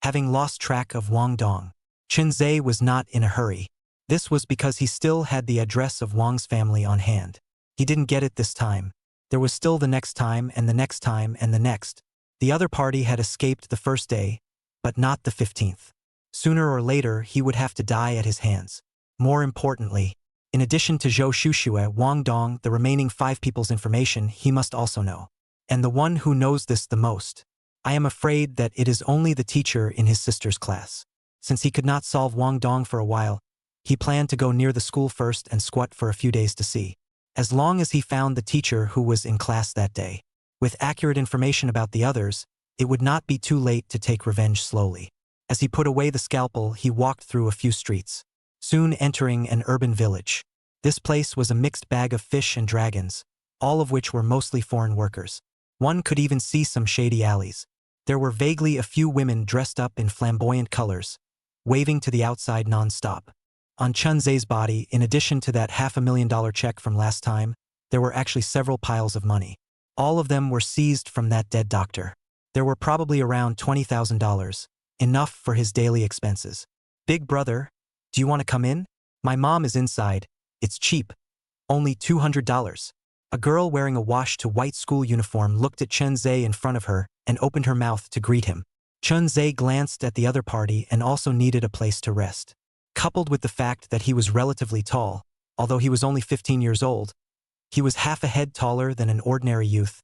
Having lost track of Wang Dong, Chun Ze was not in a hurry. This was because he still had the address of Wang's family on hand. He didn't get it this time. There was still the next time and the next time and the next. The other party had escaped the first day, but not the 15th. Sooner or later, he would have to die at his hands. More importantly, in addition to Zhou Shushue, Wang Dong, the remaining 5 people's information he must also know. And the one who knows this the most, I am afraid that it is only the teacher in his sister's class. Since he could not solve Wang Dong for a while, he planned to go near the school first and squat for a few days to see. As long as he found the teacher who was in class that day, with accurate information about the others, it would not be too late to take revenge slowly. As he put away the scalpel, he walked through a few streets, soon entering an urban village. This place was a mixed bag of fish and dragons, all of which were mostly foreign workers. One could even see some shady alleys. There were vaguely a few women dressed up in flamboyant colors, waving to the outside non-stop. On Chun Ze's body, in addition to that $500,000 check from last time, there were actually several piles of money. All of them were seized from that dead doctor. There were probably around $20,000, enough for his daily expenses. "Big brother, do you want to come in? My mom is inside. It's cheap. Only $200. A girl wearing a washed-to-white school uniform looked at Chun Ze in front of her and opened her mouth to greet him. Chun Ze glanced at the other party and also needed a place to rest. Coupled with the fact that he was relatively tall, although he was only 15 years old, he was half a head taller than an ordinary youth.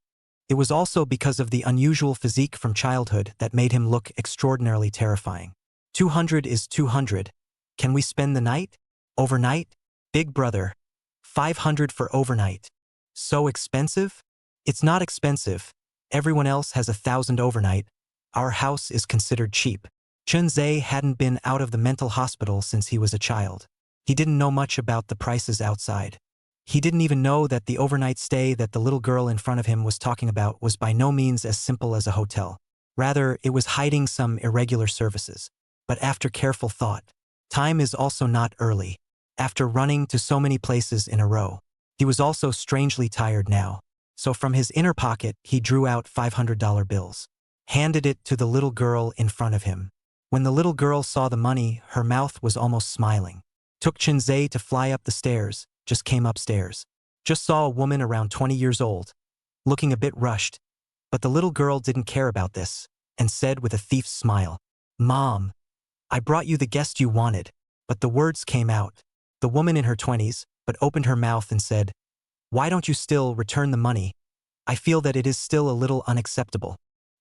It was also because of the unusual physique from childhood that made him look extraordinarily terrifying. 200 is 200. Can we spend the night? Overnight? Big brother. 500 for overnight. So expensive? It's not expensive. Everyone else has 1,000 overnight. Our house is considered cheap. Chun Ze hadn't been out of the mental hospital since he was a child. He didn't know much about the prices outside. He didn't even know that the overnight stay that the little girl in front of him was talking about was by no means as simple as a hotel. Rather, it was hiding some irregular services. But after careful thought, time is also not early. After running to so many places in a row, he was also strangely tired now. So from his inner pocket, he drew out $500 bills, handed it to the little girl in front of him. When the little girl saw the money, her mouth was almost smiling. Took Chun Ze to fly up the stairs, just came upstairs. Just saw a woman around 20 years old, looking a bit rushed, but the little girl didn't care about this, and said with a thief's smile, "Mom, I brought you the guest you wanted," but the words came out. The woman in her 20s, but opened her mouth and said, "Why don't you still return the money? I feel that it is still a little unacceptable.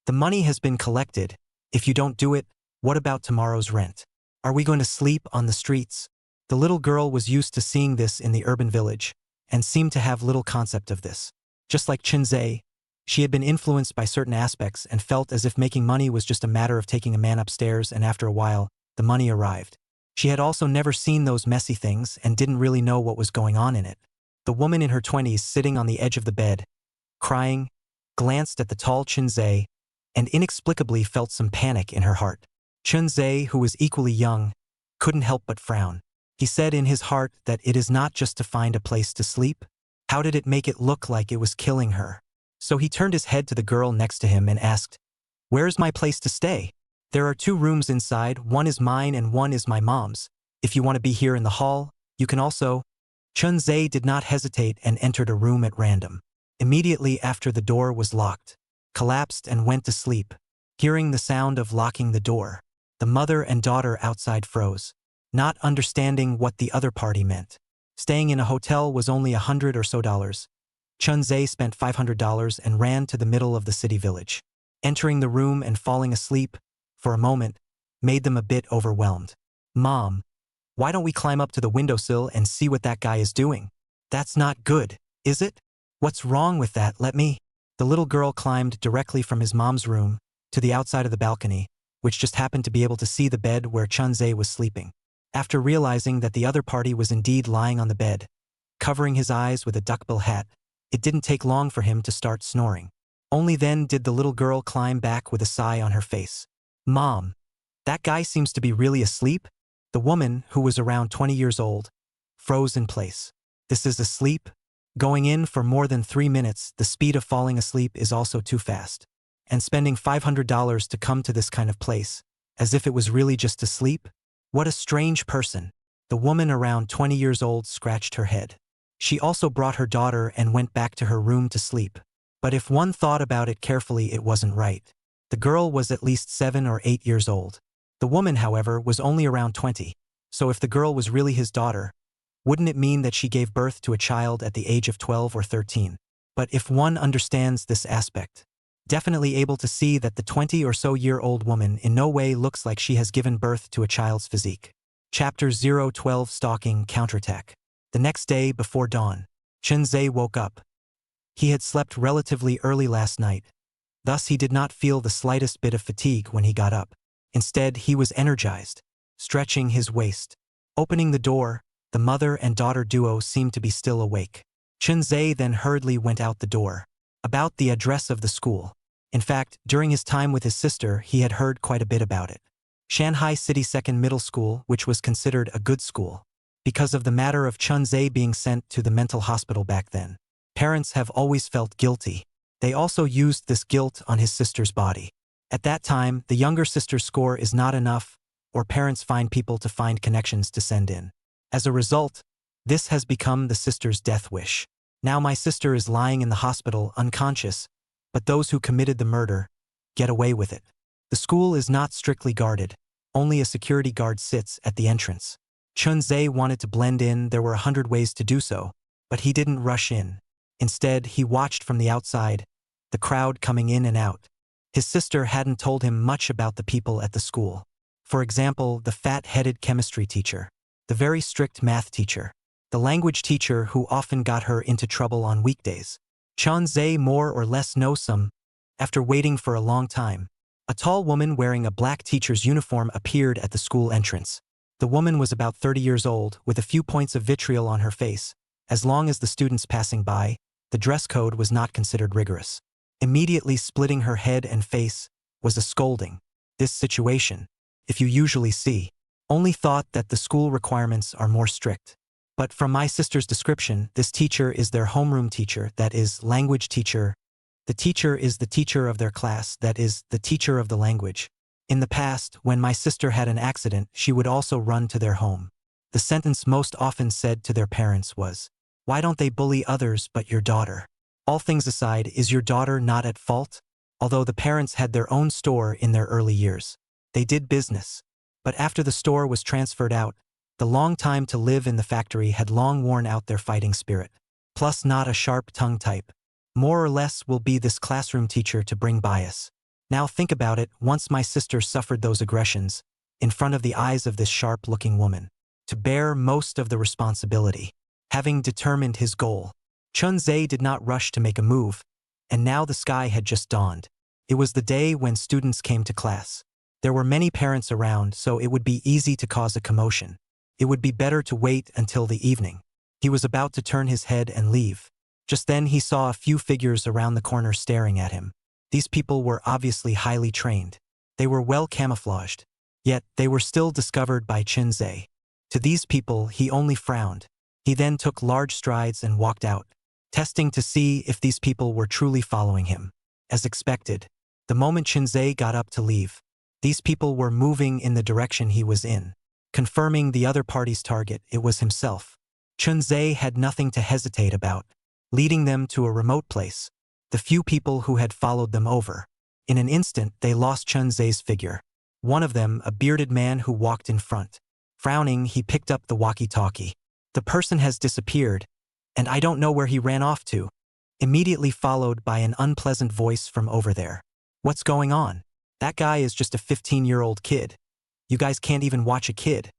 The money has been collected. If you don't do it, what about tomorrow's rent? Are we going to sleep on the streets?" The little girl was used to seeing this in the urban village, and seemed to have little concept of this. Just like Chun Ze, she had been influenced by certain aspects and felt as if making money was just a matter of taking a man upstairs, and after a while, the money arrived. She had also never seen those messy things and didn't really know what was going on in it. The woman in her 20s sitting on the edge of the bed, crying, glanced at the tall Chun Ze, and inexplicably felt some panic in her heart. Chun Ze, who was equally young, couldn't help but frown. He said in his heart that it is not just to find a place to sleep. How did it make it look like it was killing her? So he turned his head to the girl next to him and asked, "Where's my place to stay? There are 2 rooms inside, one is mine and one is my mom's. If you want to be here in the hall, you can also." Chun Ze did not hesitate and entered a room at random. Immediately after the door was locked, collapsed and went to sleep. Hearing the sound of locking the door, the mother and daughter outside froze, not understanding what the other party meant. Staying in a hotel was only $100 or so. Chun Ze spent $500 and ran to the middle of the city village. Entering the room and falling asleep, for a moment, made them a bit overwhelmed. "Mom, why don't we climb up to the windowsill and see what that guy is doing? That's not good, is it? What's wrong with that? Let me." The little girl climbed directly from his mom's room to the outside of the balcony, which just happened to be able to see the bed where Chun Ze was sleeping. After realizing that the other party was indeed lying on the bed, covering his eyes with a duckbill hat, it didn't take long for him to start snoring. Only then did the little girl climb back with a sigh on her face. "Mom, that guy seems to be really asleep?" The woman, who was around 20 years old, froze in place. "This is asleep? Going in for more than 3 minutes, the speed of falling asleep is also too fast. And spending $500 to come to this kind of place, as if it was really just to sleep? What a strange person." The woman around 20 years old scratched her head. She also brought her daughter and went back to her room to sleep. But if one thought about it carefully, it wasn't right. The girl was at least 7 or 8 years old. The woman, however, was only around 20. So if the girl was really his daughter, wouldn't it mean that she gave birth to a child at the age of 12 or 13? But if one understands this aspect, definitely able to see that the 20 or so year old woman in no way looks like she has given birth to a child's physique. Chapter 012 Stalking Counterattack. The next day before dawn, Chun Ze woke up. He had slept relatively early last night. Thus he did not feel the slightest bit of fatigue when he got up. Instead, he was energized, stretching his waist. Opening the door, the mother and daughter duo seemed to be still awake. Chun Ze then hurriedly went out the door. About the address of the school. In fact, during his time with his sister, he had heard quite a bit about it. Shanghai City Second Middle School, which was considered a good school. Because of the matter of Chun Ze being sent to the mental hospital back then, parents have always felt guilty. They also used this guilt on his sister's body. At that time, the younger sister's score is not enough, or parents find people to find connections to send in. As a result, this has become the sister's death wish. Now my sister is lying in the hospital unconscious, but those who committed the murder get away with it. The school is not strictly guarded. Only a security guard sits at the entrance. Chun Ze wanted to blend in. There were 100 ways to do so, but he didn't rush in. Instead, he watched from the outside, the crowd coming in and out. His sister hadn't told him much about the people at the school. For example, the fat-headed chemistry teacher, the very strict math teacher, the language teacher who often got her into trouble on weekdays. Chun Ze more or less knows some. After waiting for a long time, a tall woman wearing a black teacher's uniform appeared at the school entrance. The woman was about 30 years old, with a few points of vitriol on her face. As long as the students passing by, the dress code was not considered rigorous. Immediately splitting her head and face was a scolding. This situation, if you usually see, only thought that the school requirements are more strict. But from my sister's description, this teacher is their homeroom teacher, that is, language teacher. The teacher is the teacher of their class, that is, the teacher of the language. In the past, when my sister had an accident, she would also run to their home. The sentence most often said to their parents was, "Why don't they bully others but your daughter?" All things aside, is your daughter not at fault? Although the parents had their own store in their early years, they did business. But after the store was transferred out, the long time to live in the factory had long worn out their fighting spirit. Plus not a sharp tongue type. More or less will be this classroom teacher to bring bias. Now think about it, once my sister suffered those aggressions, in front of the eyes of this sharp-looking woman, to bear most of the responsibility. Having determined his goal, Chun Ze did not rush to make a move, and now the sky had just dawned. It was the day when students came to class. There were many parents around, so it would be easy to cause a commotion. It would be better to wait until the evening. He was about to turn his head and leave. Just then he saw a few figures around the corner staring at him. These people were obviously highly trained. They were well camouflaged. Yet, they were still discovered by Chun Ze. To these people, he only frowned. He then took large strides and walked out, testing to see if these people were truly following him. As expected, the moment Chun Ze got up to leave, these people were moving in the direction he was in. Confirming the other party's target, it was himself. Chun Ze had nothing to hesitate about, leading them to a remote place. The few people who had followed them over. In an instant, they lost Chun Ze's figure. One of them, a bearded man who walked in front. Frowning, he picked up the walkie-talkie. The person has disappeared, and I don't know where he ran off to. Immediately followed by an unpleasant voice from over there. What's going on? That guy is just a 15-year-old kid. You guys can't even watch a kid.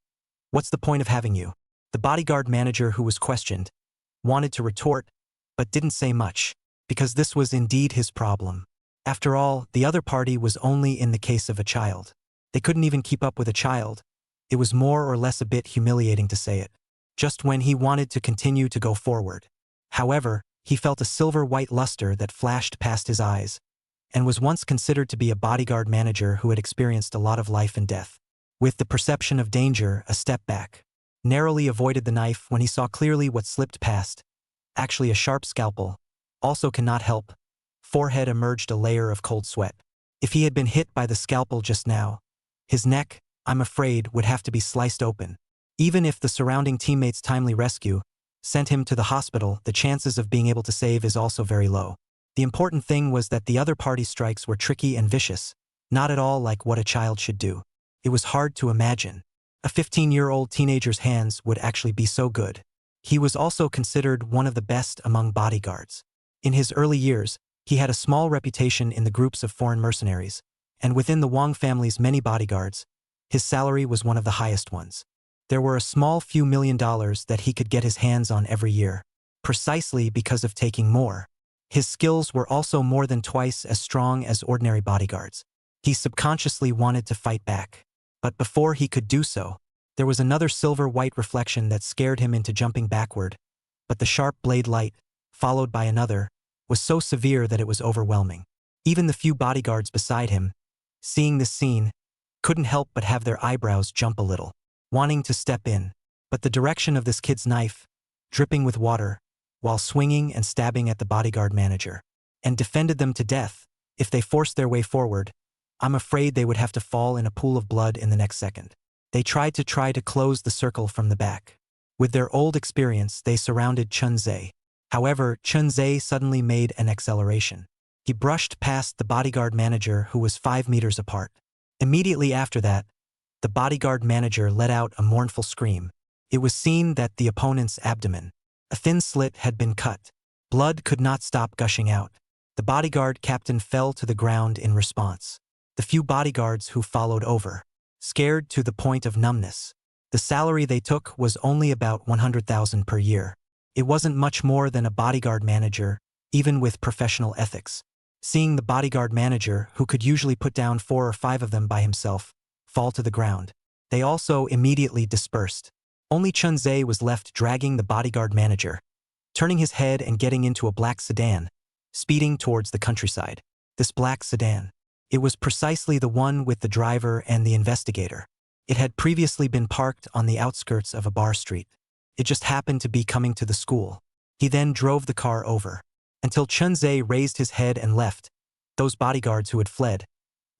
What's the point of having you? The bodyguard manager who was questioned wanted to retort, but didn't say much, because this was indeed his problem. After all, the other party was only in the case of a child. They couldn't even keep up with a child. It was more or less a bit humiliating to say it. Just when he wanted to continue to go forward. However, he felt a silver-white luster that flashed past his eyes, and was once considered to be a bodyguard manager who had experienced a lot of life and death. With the perception of danger, a step back. Narrowly avoided the knife when he saw clearly what slipped past. Actually a sharp scalpel. Also cannot help. Forehead emerged a layer of cold sweat. If he had been hit by the scalpel just now, his neck, I'm afraid, would have to be sliced open. Even if the surrounding teammates' timely rescue sent him to the hospital, the chances of being able to save is also very low. The important thing was that the other party's strikes were tricky and vicious, not at all like what a child should do. It was hard to imagine. A 15-year-old teenager's hands would actually be so good. He was also considered one of the best among bodyguards. In his early years, he had a small reputation in the groups of foreign mercenaries, and within the Wang family's many bodyguards, his salary was one of the highest ones. There were a small few $1 million that he could get his hands on every year, precisely because of taking more. His skills were also more than twice as strong as ordinary bodyguards. He subconsciously wanted to fight back. But before he could do so, there was another silver-white reflection that scared him into jumping backward, but the sharp blade light, followed by another, was so severe that it was overwhelming. Even the few bodyguards beside him, seeing this scene, couldn't help but have their eyebrows jump a little, wanting to step in. But the direction of this kid's knife, dripping with water, while swinging and stabbing at the bodyguard manager, and defended them to death, if they forced their way forward, I'm afraid they would have to fall in a pool of blood in the next second. They tried to close the circle from the back. With their old experience, they surrounded Chun Ze. However, Chun Ze suddenly made an acceleration. He brushed past the bodyguard manager who was 5 meters apart. Immediately after that, the bodyguard manager let out a mournful scream. It was seen that the opponent's abdomen, a thin slit, had been cut. Blood could not stop gushing out. The bodyguard captain fell to the ground in response. The few bodyguards who followed over, scared to the point of numbness. The salary they took was only about 100,000 per year. It wasn't much more than a bodyguard manager, even with professional ethics. Seeing the bodyguard manager, who could usually put down 4 or 5 of them by himself, fall to the ground, they also immediately dispersed. Only Chun Ze was left dragging the bodyguard manager, turning his head and getting into a black sedan, speeding towards the countryside. This black sedan. It was precisely the one with the driver and the investigator. It had previously been parked on the outskirts of a bar street. It just happened to be coming to the school. He then drove the car over, until Chun Ze raised his head and left. Those bodyguards who had fled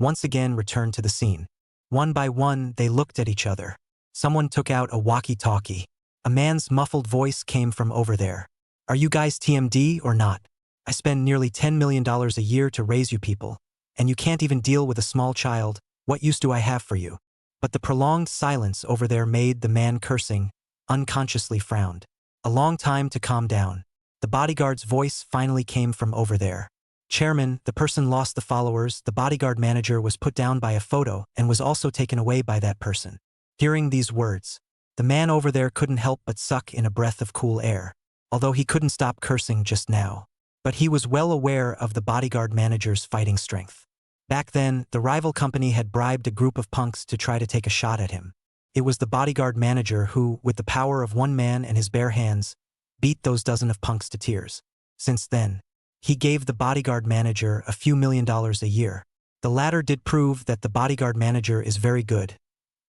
once again returned to the scene. One by one, they looked at each other. Someone took out a walkie-talkie. A man's muffled voice came from over there. Are you guys TMD or not? I spend nearly $10 million a year to raise you people, and you can't even deal with a small child. What use do I have for you? But the prolonged silence over there made the man cursing unconsciously frowned. A long time to calm down. The bodyguard's voice finally came from over there. Chairman, the person lost the followers. The bodyguard manager was put down by a photo and was also taken away by that person. Hearing these words, the man over there couldn't help but suck in a breath of cool air, although he couldn't stop cursing just now. But he was well aware of the bodyguard manager's fighting strength. Back then, the rival company had bribed a group of punks to try to take a shot at him. It was the bodyguard manager who, with the power of one man and his bare hands, beat those dozen of punks to tears. Since then, he gave the bodyguard manager a few $1 million a year. The latter did prove that the bodyguard manager is very good,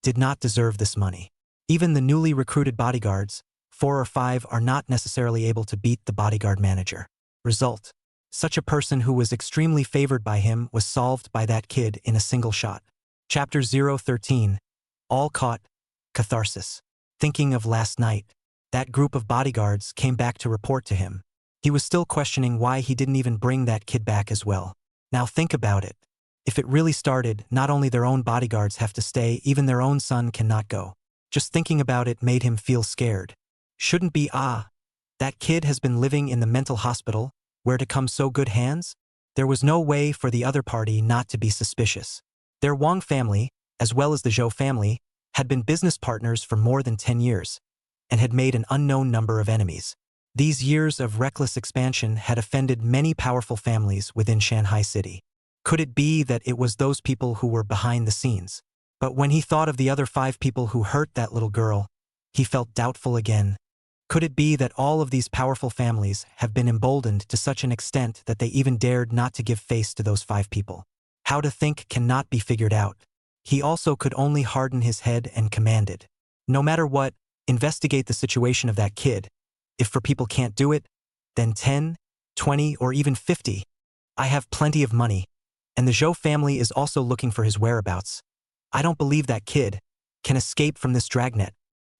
did not deserve this money. Even the newly recruited bodyguards, 4 or 5, are not necessarily able to beat the bodyguard manager. Result: such a person who was extremely favored by him was solved by that kid in a single shot. Chapter 013. All caught. Catharsis. Thinking of last night, that group of bodyguards came back to report to him. He was still questioning why he didn't even bring that kid back as well. Now think about it. If it really started, not only their own bodyguards have to stay, even their own son cannot go. Just thinking about it made him feel scared. Shouldn't be that kid has been living in the mental hospital, where to come so good hands? There was no way for the other party not to be suspicious. Their Wang family, as well as the Zhou family, had been business partners for more than 10 years, and had made an unknown number of enemies. These years of reckless expansion had offended many powerful families within Shanghai City. Could it be that it was those people who were behind the scenes? But when he thought of the other 5 people who hurt that little girl, he felt doubtful again. Could it be that all of these powerful families have been emboldened to such an extent that they even dared not to give face to those 5 people? How to think cannot be figured out. He also could only harden his head and commanded. No matter what, investigate the situation of that kid. If 4 people can't do it, then 10, 20, or even 50. I have plenty of money, and the Zhou family is also looking for his whereabouts. I don't believe that kid can escape from this dragnet.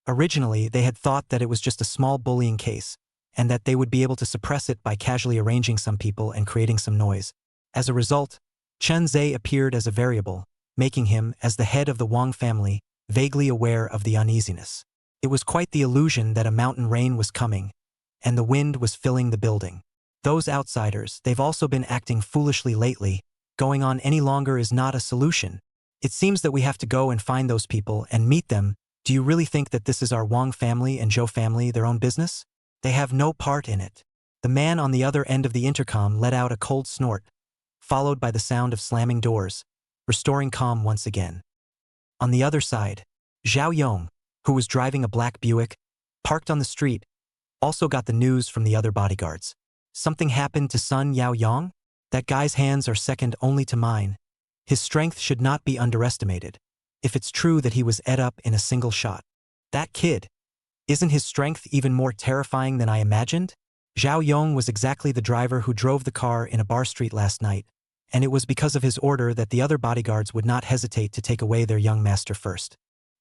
Originally, they had thought that it was just a small bullying case, and that they would be able to suppress it by casually arranging some people and creating some noise. As a result, Chun Ze appeared as a variable, making him, as the head of the Wang family, vaguely aware of the uneasiness. It was quite the illusion that a mountain rain was coming, and the wind was filling the building. Those outsiders, they've also been acting foolishly lately. Going on any longer is not a solution. It seems that we have to go and find those people and meet them. Do you really think that this is our Wang family and Zhou family their own business? They have no part in it. The man on the other end of the intercom let out a cold snort, followed by the sound of slamming doors, restoring calm once again. On the other side, Zhao Yong, who was driving a black Buick, parked on the street, also got the news from the other bodyguards. Something happened to Sun Yao Yong? That guy's hands are second only to mine. His strength should not be underestimated. If it's true that he was ate up in a single shot. That kid. Isn't his strength even more terrifying than I imagined? Zhao Yong was exactly the driver who drove the car in a bar street last night, and it was because of his order that the other bodyguards would not hesitate to take away their young master first.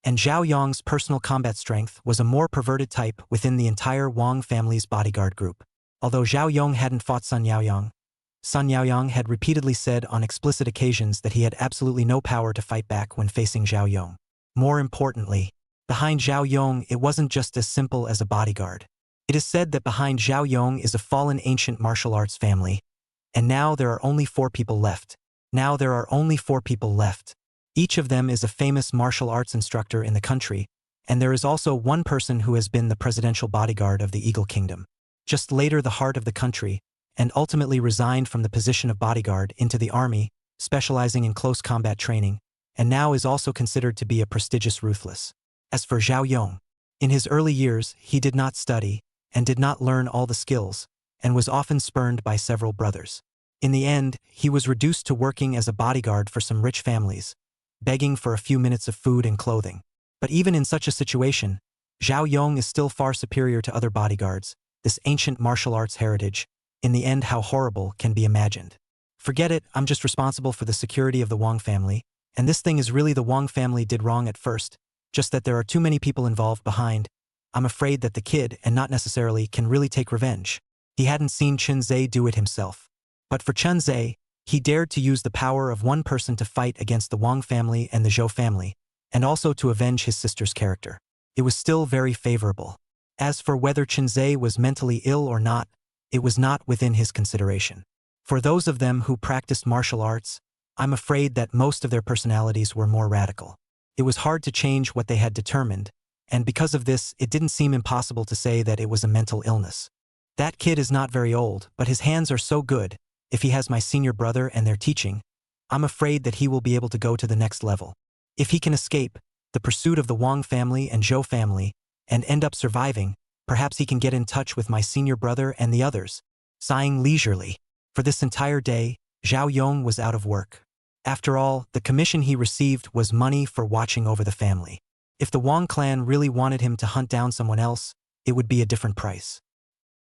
And Zhao Yong's personal combat strength was a more perverted type within the entire Wang family's bodyguard group. Although Zhao Yong hadn't fought Sun Yaoyang had repeatedly said on explicit occasions that he had absolutely no power to fight back when facing Zhao Yong. More importantly, behind Zhao Yong it wasn't just as simple as a bodyguard. It is said that behind Zhao Yong is a fallen ancient martial arts family, and now there are only 4 people left. Each of them is a famous martial arts instructor in the country, and there is also one person who has been the presidential bodyguard of the Eagle Kingdom. Just later the heart of the country, and ultimately resigned from the position of bodyguard into the army, specializing in close combat training, and now is also considered to be a prestigious ruthless. As for Zhao Yong, in his early years he did not study, and did not learn all the skills, and was often spurned by several brothers. In the end, he was reduced to working as a bodyguard for some rich families, begging for a few minutes of food and clothing. But even in such a situation, Zhao Yong is still far superior to other bodyguards. This ancient martial arts heritage, in the end how horrible can be imagined. Forget it, I'm just responsible for the security of the Wang family, and this thing is really the Wang family did wrong at first, just that there are too many people involved behind. I'm afraid that the kid, and not necessarily, can really take revenge. He hadn't seen Chun Ze do it himself. But for Chun Ze, he dared to use the power of one person to fight against the Wang family and the Zhou family, and also to avenge his sister's character. It was still very favorable. As for whether Chun Ze was mentally ill or not, it was not within his consideration. For those of them who practiced martial arts, I'm afraid that most of their personalities were more radical. It was hard to change what they had determined, and because of this, it didn't seem impossible to say that it was a mental illness. That kid is not very old, but his hands are so good. If he has my senior brother and their teaching, I'm afraid that he will be able to go to the next level. If he can escape the pursuit of the Wang family and Zhou family and end up surviving, perhaps he can get in touch with my senior brother and the others. Sighing leisurely. For this entire day, Zhao Yong was out of work. After all, the commission he received was money for watching over the family. If the Wang clan really wanted him to hunt down someone else, it would be a different price.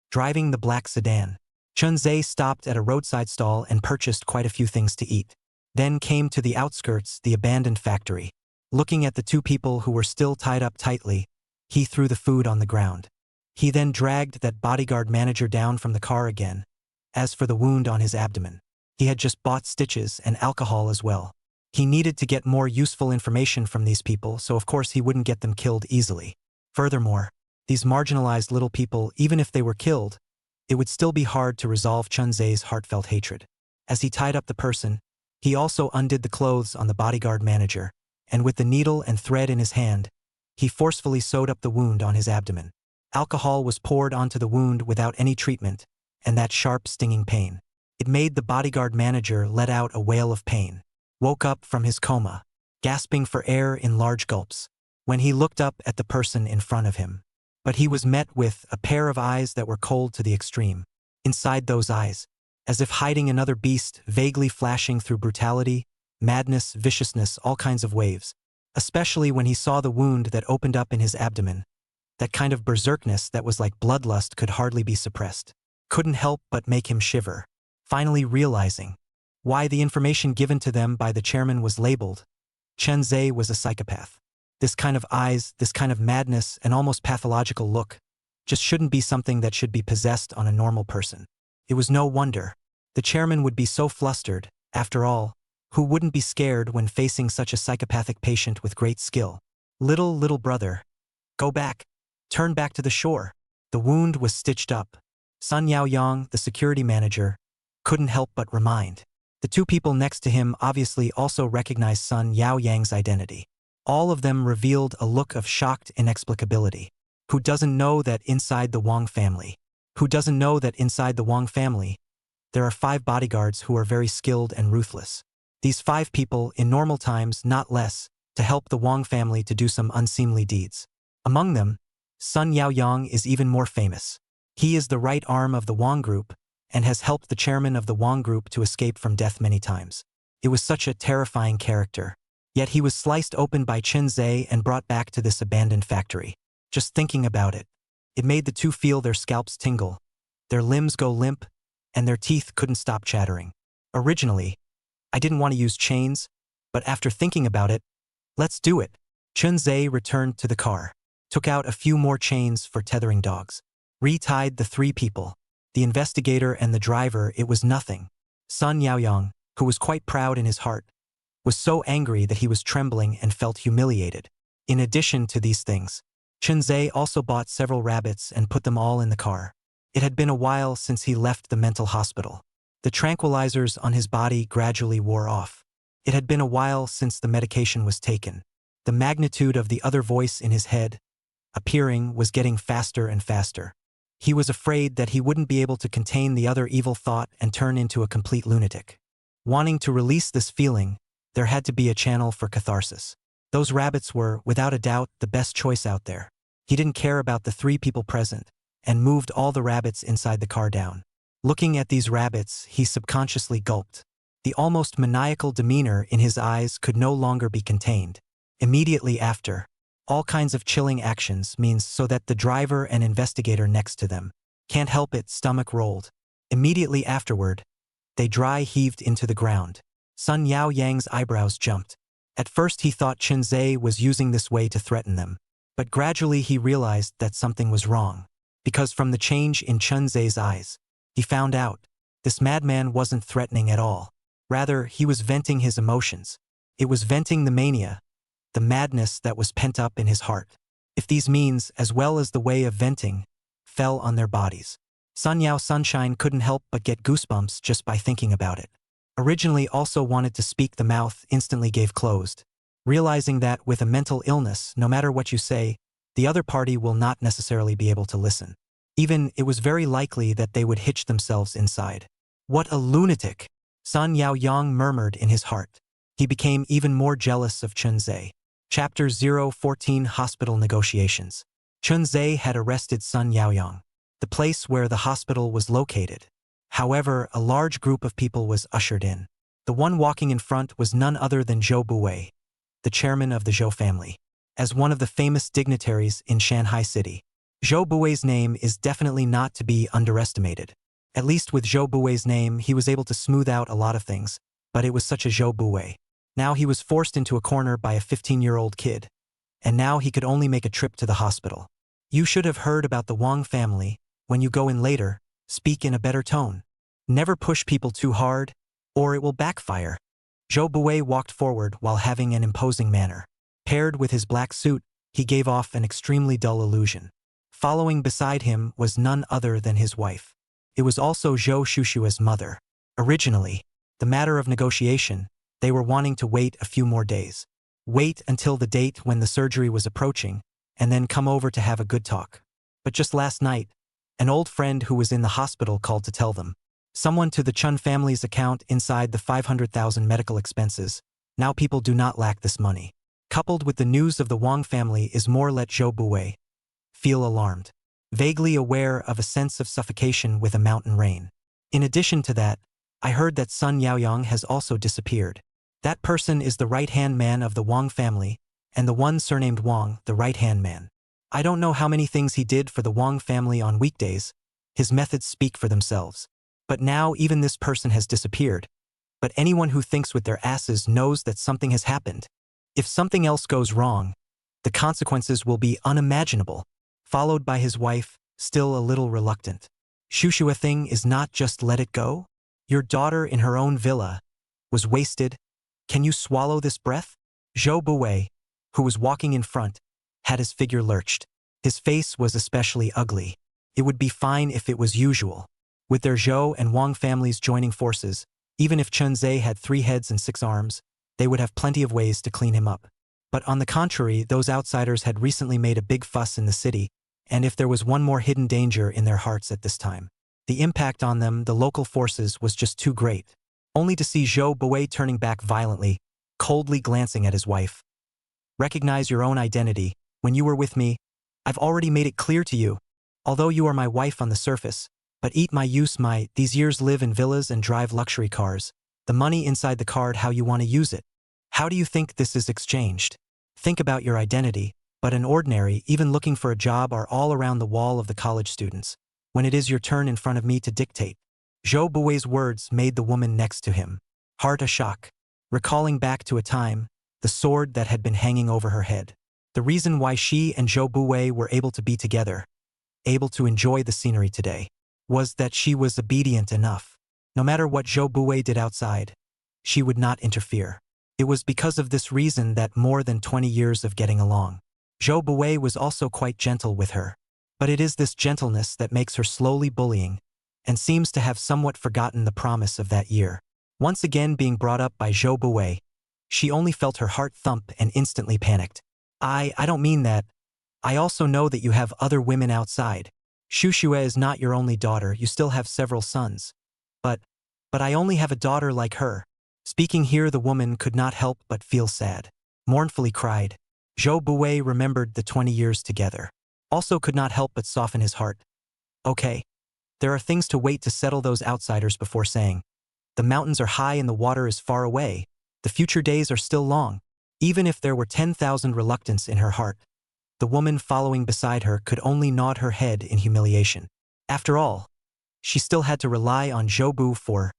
Driving the black sedan, Chun Ze stopped at a roadside stall and purchased quite a few things to eat. Then came to the outskirts, the abandoned factory. Looking at the two people who were still tied up tightly, he threw the food on the ground. He then dragged that bodyguard manager down from the car again. As for the wound on his abdomen, he had just bought stitches and alcohol as well. He needed to get more useful information from these people, so of course he wouldn't get them killed easily. Furthermore, these marginalized little people, even if they were killed, it would still be hard to resolve Chun Ze's heartfelt hatred. As he tied up the person, he also undid the clothes on the bodyguard manager, and with the needle and thread in his hand, he forcefully sewed up the wound on his abdomen. Alcohol was poured onto the wound without any treatment, and that sharp, stinging pain. It made the bodyguard manager let out a wail of pain. Woke up from his coma, gasping for air in large gulps, when he looked up at the person in front of him. But he was met with a pair of eyes that were cold to the extreme. Inside those eyes, as if hiding another beast, vaguely flashing through brutality, madness, viciousness, all kinds of waves. Especially when he saw the wound that opened up in his abdomen. That kind of berserkness that was like bloodlust could hardly be suppressed. Couldn't help but make him shiver. Finally realizing why the information given to them by the chairman was labeled. Chun Ze was a psychopath. This kind of eyes, this kind of madness and almost pathological look, just shouldn't be something that should be possessed on a normal person. It was no wonder the chairman would be so flustered. After all, who wouldn't be scared when facing such a psychopathic patient with great skill? Little brother, go back. Turn back to the shore. The wound was stitched up. Sun Yaoyang, the security manager, couldn't help but remind. The two people next to him obviously also recognized Sun Yaoyang's identity. All of them revealed a look of shocked inexplicability. Who doesn't know that inside the Wang family? Who doesn't know that inside the Wang family, there are 5 bodyguards who are very skilled and ruthless. These 5 people, in normal times, not less, to help the Wang family to do some unseemly deeds. Among them, Sun Yaoyang is even more famous. He is the right arm of the Wang group, and has helped the chairman of the Wang group to escape from death many times. It was such a terrifying character. Yet he was sliced open by Chun Ze and brought back to this abandoned factory. Just thinking about it, it made the two feel their scalps tingle, their limbs go limp, and their teeth couldn't stop chattering. Originally, I didn't want to use chains, but after thinking about it, let's do it. Chun Ze returned to the car, took out a few more chains for tethering dogs, retied the 3 people, the investigator and the driver. It was nothing. Sun Yaoyang, who was quite proud in his heart, was so angry that he was trembling and felt humiliated. In addition to these things, Chun Ze also bought several rabbits and put them all in the car. It had been a while since he left the mental hospital. The tranquilizers on his body gradually wore off. It had been a while since the medication was taken. The magnitude of the other voice in his head, appearing, was getting faster and faster. He was afraid that he wouldn't be able to contain the other evil thought and turn into a complete lunatic. Wanting to release this feeling, there had to be a channel for catharsis. Those rabbits were, without a doubt, the best choice out there. He didn't care about the 3 people present, and moved all the rabbits inside the car down. Looking at these rabbits, he subconsciously gulped. The almost maniacal demeanor in his eyes could no longer be contained. Immediately after, all kinds of chilling actions means so that the driver and investigator next to them can't help it, stomach rolled. Immediately afterward, They dry heaved into the ground. Sun Yao Yang's eyebrows jumped. At first he thought Chun Ze was using this way to threaten them. But gradually he realized that something was wrong. Because from the change in Chun Ze's eyes, he found out this madman wasn't threatening at all. Rather, he was venting his emotions. It was venting the mania, the madness that was pent up in his heart. If these means, as well as the way of venting, fell on their bodies. Sun Yao Sunshine couldn't help but get goosebumps just by thinking about it. Originally also wanted to speak, the mouth instantly gave closed. Realizing that with a mental illness, no matter what you say, the other party will not necessarily be able to listen. Even, it was very likely that they would hitch themselves inside. What a lunatic! Sun Yao Yang murmured in his heart. He became even more jealous of Chun Ze. Chapter 014 Hospital Negotiations. Chun Ze had arrested Sun Yaoyang, the place where the hospital was located. However, a large group of people was ushered in. The one walking in front was none other than Zhou Buwei, the chairman of the Zhou family. As one of the famous dignitaries in Shanghai City, Zhou Buwei's name is definitely not to be underestimated. At least with Zhou Buwei's name, he was able to smooth out a lot of things, but it was such a Zhou Buwei. Now he was forced into a corner by a 15-year-old kid, and now he could only make a trip to the hospital. You should have heard about the Wang family. When you go in later, speak in a better tone. Never push people too hard, or it will backfire. Zhou Buwei walked forward while having an imposing manner. Paired with his black suit, he gave off an extremely dull illusion. Following beside him was none other than his wife. It was also Zhou Shushua's mother. Originally, the matter of negotiation, they were wanting to wait a few more days. Wait until the date when the surgery was approaching, and then come over to have a good talk. But just last night, an old friend who was in the hospital called to tell them. Someone to the Chun family's account inside the 500,000 medical expenses. Now people do not lack this money. Coupled with the news of the Wang family is more let Zhou Buwei feel alarmed, vaguely aware of a sense of suffocation with a mountain rain. In addition to that, I heard that Sun Yaoyang has also disappeared. That person is the right-hand man of the Wang family, and the one surnamed Wang, the right-hand man. I don't know how many things he did for the Wang family on weekdays. His methods speak for themselves. But now even this person has disappeared. But anyone who thinks with their asses knows that something has happened. If something else goes wrong, the consequences will be unimaginable. Followed by his wife, still a little reluctant. Shushua thing is not just let it go? Your daughter in her own villa was wasted. Can you swallow this breath? Zhou Buwei, who was walking in front, had his figure lurched. His face was especially ugly. It would be fine if it was usual. With their Zhou and Wang families joining forces, even if Chun Ze had 3 heads and 6 arms, they would have plenty of ways to clean him up. But on the contrary, those outsiders had recently made a big fuss in the city, and if there was one more hidden danger in their hearts at this time, the impact on them, the local forces, was just too great. Only to see Zhou Buwei turning back violently, coldly glancing at his wife. Recognize your own identity. When you were with me, I've already made it clear to you. Although you are my wife on the surface, but eat my use my, these years live in villas and drive luxury cars. The money inside the card, how you want to use it. How do you think this is exchanged? Think about your identity, but an ordinary, even looking for a job, are all around the wall of the college students. When it is your turn in front of me to dictate. Zhou Buwei's words made the woman next to him heart a shock, recalling back to a time, the sword that had been hanging over her head. The reason why she and Zhou Buwei were able to be together, able to enjoy the scenery today, was that she was obedient enough. No matter what Zhou Buwei did outside, she would not interfere. It was because of this reason that more than 20 years of getting along, Zhou Buwei was also quite gentle with her. But it is this gentleness that makes her slowly bullying, and seems to have somewhat forgotten the promise of that year. Once again being brought up by Zhou Buwei, she only felt her heart thump and instantly panicked. I don't mean that. I also know that you have other women outside. Shushua is not your only daughter, you still have several sons. But I only have a daughter like her. Speaking here, the woman could not help but feel sad. Mournfully cried. Zhou Buwei remembered the 20 years together. Also could not help but soften his heart. Okay. There are things to wait to settle those outsiders before saying. The mountains are high and the water is far away. The future days are still long. Even if there were 10,000 reluctance in her heart, the woman following beside her could only nod her head in humiliation. After all, she still had to rely on Zhou Bu for.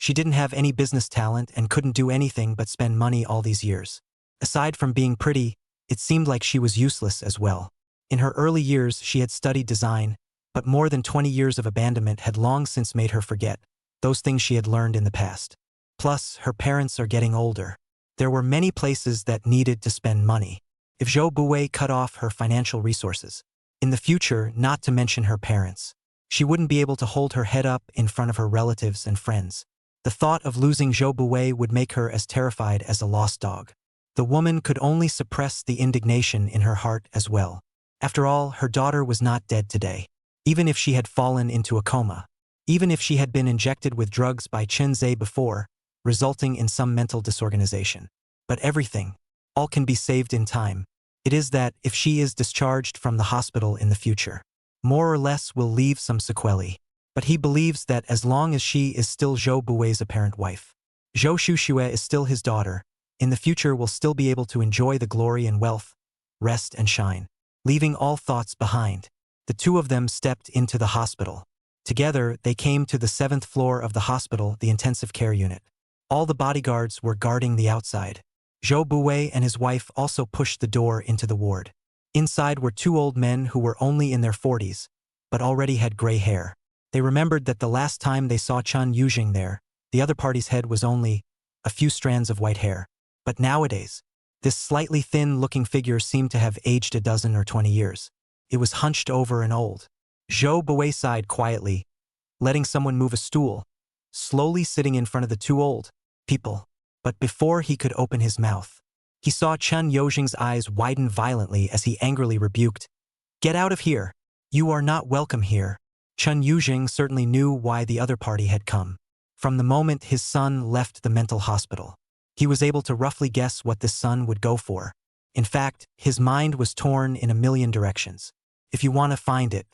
She didn't have any business talent and couldn't do anything but spend money all these years. Aside from being pretty, it seemed like she was useless as well. In her early years, she had studied design, but more than 20 years of abandonment had long since made her forget those things she had learned in the past. Plus, her parents are getting older. There were many places that needed to spend money. If Zhou Buwei cut off her financial resources, in the future, not to mention her parents, she wouldn't be able to hold her head up in front of her relatives and friends. The thought of losing Zhou Buwei would make her as terrified as a lost dog. The woman could only suppress the indignation in her heart as well. After all, her daughter was not dead today. Even if she had fallen into a coma, even if she had been injected with drugs by Chun Ze before, resulting in some mental disorganization. But everything, all can be saved in time. It is that, if she is discharged from the hospital in the future, more or less will leave some sequelae. But he believes that as long as she is still Zhou Buwei's apparent wife, Zhou Shuxue is still his daughter, in the future will still be able to enjoy the glory and wealth, rest and shine. Leaving all thoughts behind, the two of them stepped into the hospital. Together, they came to the 7th floor of the hospital, the intensive care unit. All the bodyguards were guarding the outside. Zhou Buwei and his wife also pushed the door into the ward. Inside were two old men who were only in their 40s, but already had gray hair. They remembered that the last time they saw Chun Yuzhing there, the other party's head was only a few strands of white hair. But nowadays, this slightly thin-looking figure seemed to have aged a dozen or 20 years. It was hunched over and old. Zhou Buwei sighed quietly, letting someone move a stool, slowly sitting in front of the two old people. But before he could open his mouth, he saw Chun Yuzhing's eyes widen violently as he angrily rebuked, "Get out of here! You are not welcome here." Chun Yuzhing certainly knew why the other party had come. From the moment his son left the mental hospital, he was able to roughly guess what this son would go for. In fact, his mind was torn in a million directions. If you want to find it,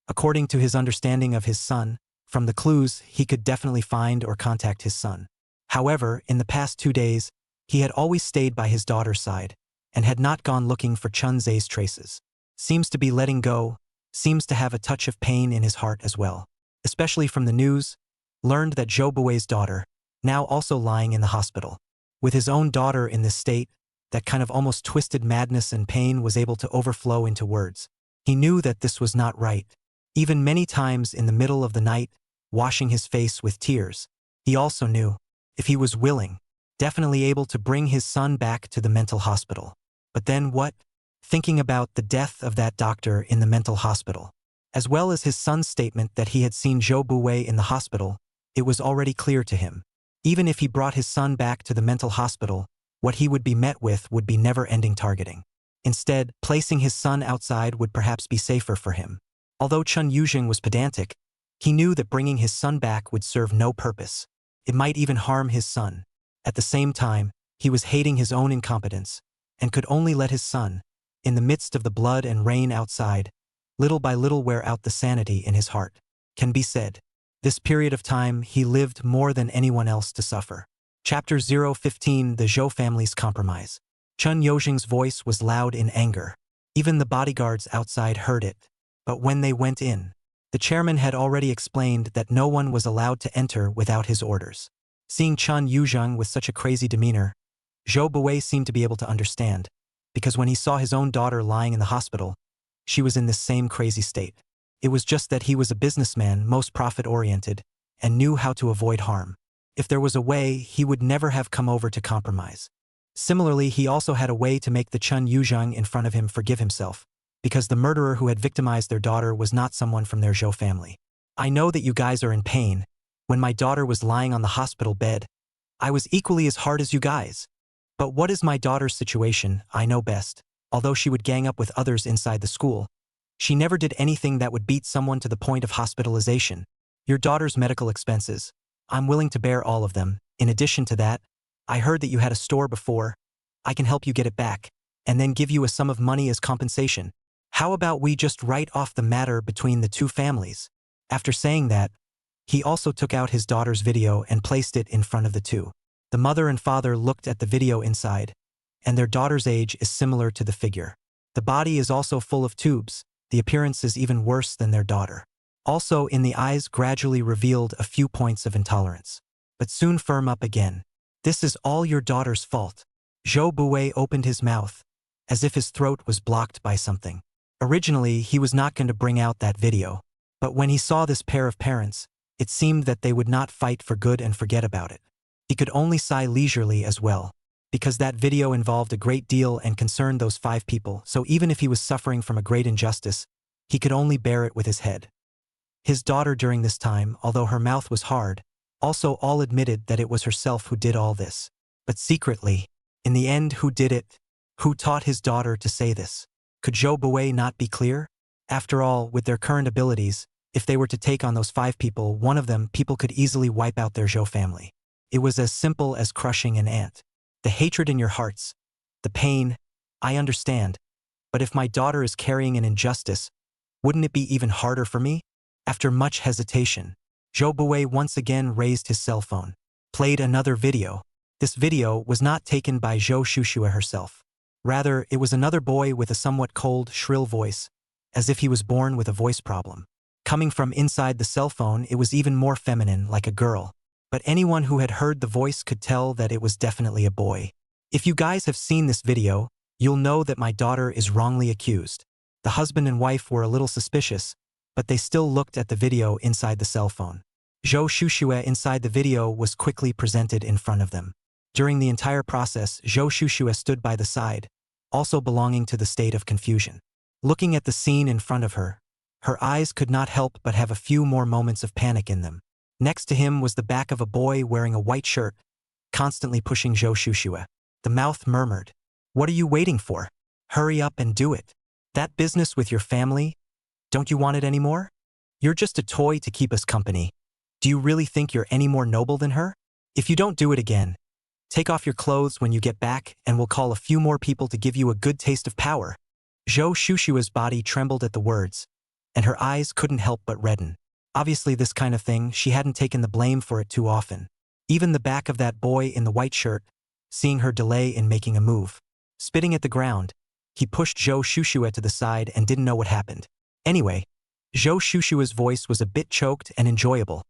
according to his understanding of his son, from the clues, he could definitely find or contact his son. However, in the past 2 days, he had always stayed by his daughter's side and had not gone looking for Chun Ze's traces. Seems to be letting go, seems to have a touch of pain in his heart as well. Especially from the news, learned that Zhou Buwei's daughter, now also lying in the hospital. With his own daughter in this state, that kind of almost twisted madness and pain was able to overflow into words. He knew that this was not right. Even many times in the middle of the night, washing his face with tears, he also knew, if he was willing, definitely able to bring his son back to the mental hospital. But then what? Thinking about the death of that doctor in the mental hospital, as well as his son's statement that he had seen Zhou Buwei in the hospital, it was already clear to him. Even if he brought his son back to the mental hospital, what he would be met with would be never-ending targeting. Instead, placing his son outside would perhaps be safer for him. Although Chun Yuzhing was pedantic, he knew that bringing his son back would serve no purpose. It might even harm his son. At the same time, he was hating his own incompetence, and could only let his son, in the midst of the blood and rain outside, little by little wear out the sanity in his heart. Can be said, this period of time he lived more than anyone else to suffer. Chapter 015: The Zhou Family's Compromise. Chun Yuzhing's voice was loud in anger. Even the bodyguards outside heard it. But when they went in, the chairman had already explained that no one was allowed to enter without his orders. Seeing Chun Yuzhing with such a crazy demeanor, Zhou Buwei seemed to be able to understand, because when he saw his own daughter lying in the hospital, she was in this same crazy state. It was just that he was a businessman, most profit-oriented, and knew how to avoid harm. If there was a way, he would never have come over to compromise. Similarly, he also had a way to make the Chun Yuzhing in front of him forgive himself, because the murderer who had victimized their daughter was not someone from their Zhou family. I know that you guys are in pain. When my daughter was lying on the hospital bed, I was equally as hard as you guys. But what is my daughter's situation, I know best. Although she would gang up with others inside the school, she never did anything that would beat someone to the point of hospitalization. Your daughter's medical expenses, I'm willing to bear all of them. In addition to that, I heard that you had a store before. I can help you get it back, and then give you a sum of money as compensation. How about we just write off the matter between the two families? After saying that, he also took out his daughter's video and placed it in front of the two. The mother and father looked at the video inside, and their daughter's age is similar to the figure. The body is also full of tubes. The appearance is even worse than their daughter. Also, in the eyes gradually revealed a few points of intolerance. but soon firm up again. This is all your daughter's fault. Zhou Buwei opened his mouth, as if his throat was blocked by something. Originally, he was not going to bring out that video, but when he saw this pair of parents, it seemed that they would not fight for good and forget about it. He could only sigh leisurely as well, because that video involved a great deal and concerned those 5 people, so even if he was suffering from a great injustice, he could only bear it with his head. His daughter during this time, although her mouth was hard, also all admitted that it was herself who did all this. But secretly, in the end, who did it? Who taught his daughter to say this? Could Zhou Buwei not be clear? After all, with their current abilities, if they were to take on those 5 people, one of them people could easily wipe out their Zhou family. It was as simple as crushing an ant. The hatred in your hearts, the pain, I understand. But if my daughter is carrying an injustice, wouldn't it be even harder for me? After much hesitation, Zhou Buwei once again raised his cell phone, played another video. This video was not taken by Zhou Shushua herself. Rather, it was another boy with a somewhat cold, shrill voice, as if he was born with a voice problem. Coming from inside the cell phone, it was even more feminine, like a girl. But anyone who had heard the voice could tell that it was definitely a boy. If you guys have seen this video, you'll know that my daughter is wrongly accused. The husband and wife were a little suspicious, but they still looked at the video inside the cell phone. Zhou Shushua inside the video was quickly presented in front of them. During the entire process, Zhou Shushua stood by the side, also belonging to the state of confusion. Looking at the scene in front of her, her eyes could not help but have a few more moments of panic in them. Next to him was the back of a boy wearing a white shirt, constantly pushing Zhou Shushua. The mouth murmured, "What are you waiting for? Hurry up and do it. That business with your family, don't you want it anymore? You're just a toy to keep us company. Do you really think you're any more noble than her? If you don't do it again, take off your clothes when you get back and we'll call a few more people to give you a good taste of power." Zhou Shushua's body trembled at the words, and her eyes couldn't help but redden. Obviously this kind of thing, she hadn't taken the blame for it too often. Even the back of that boy in the white shirt, seeing her delay in making a move. Spitting at the ground, he pushed Zhou Shushua to the side and didn't know what happened. Anyway, Zhou Shushua's voice was a bit choked and enjoyable,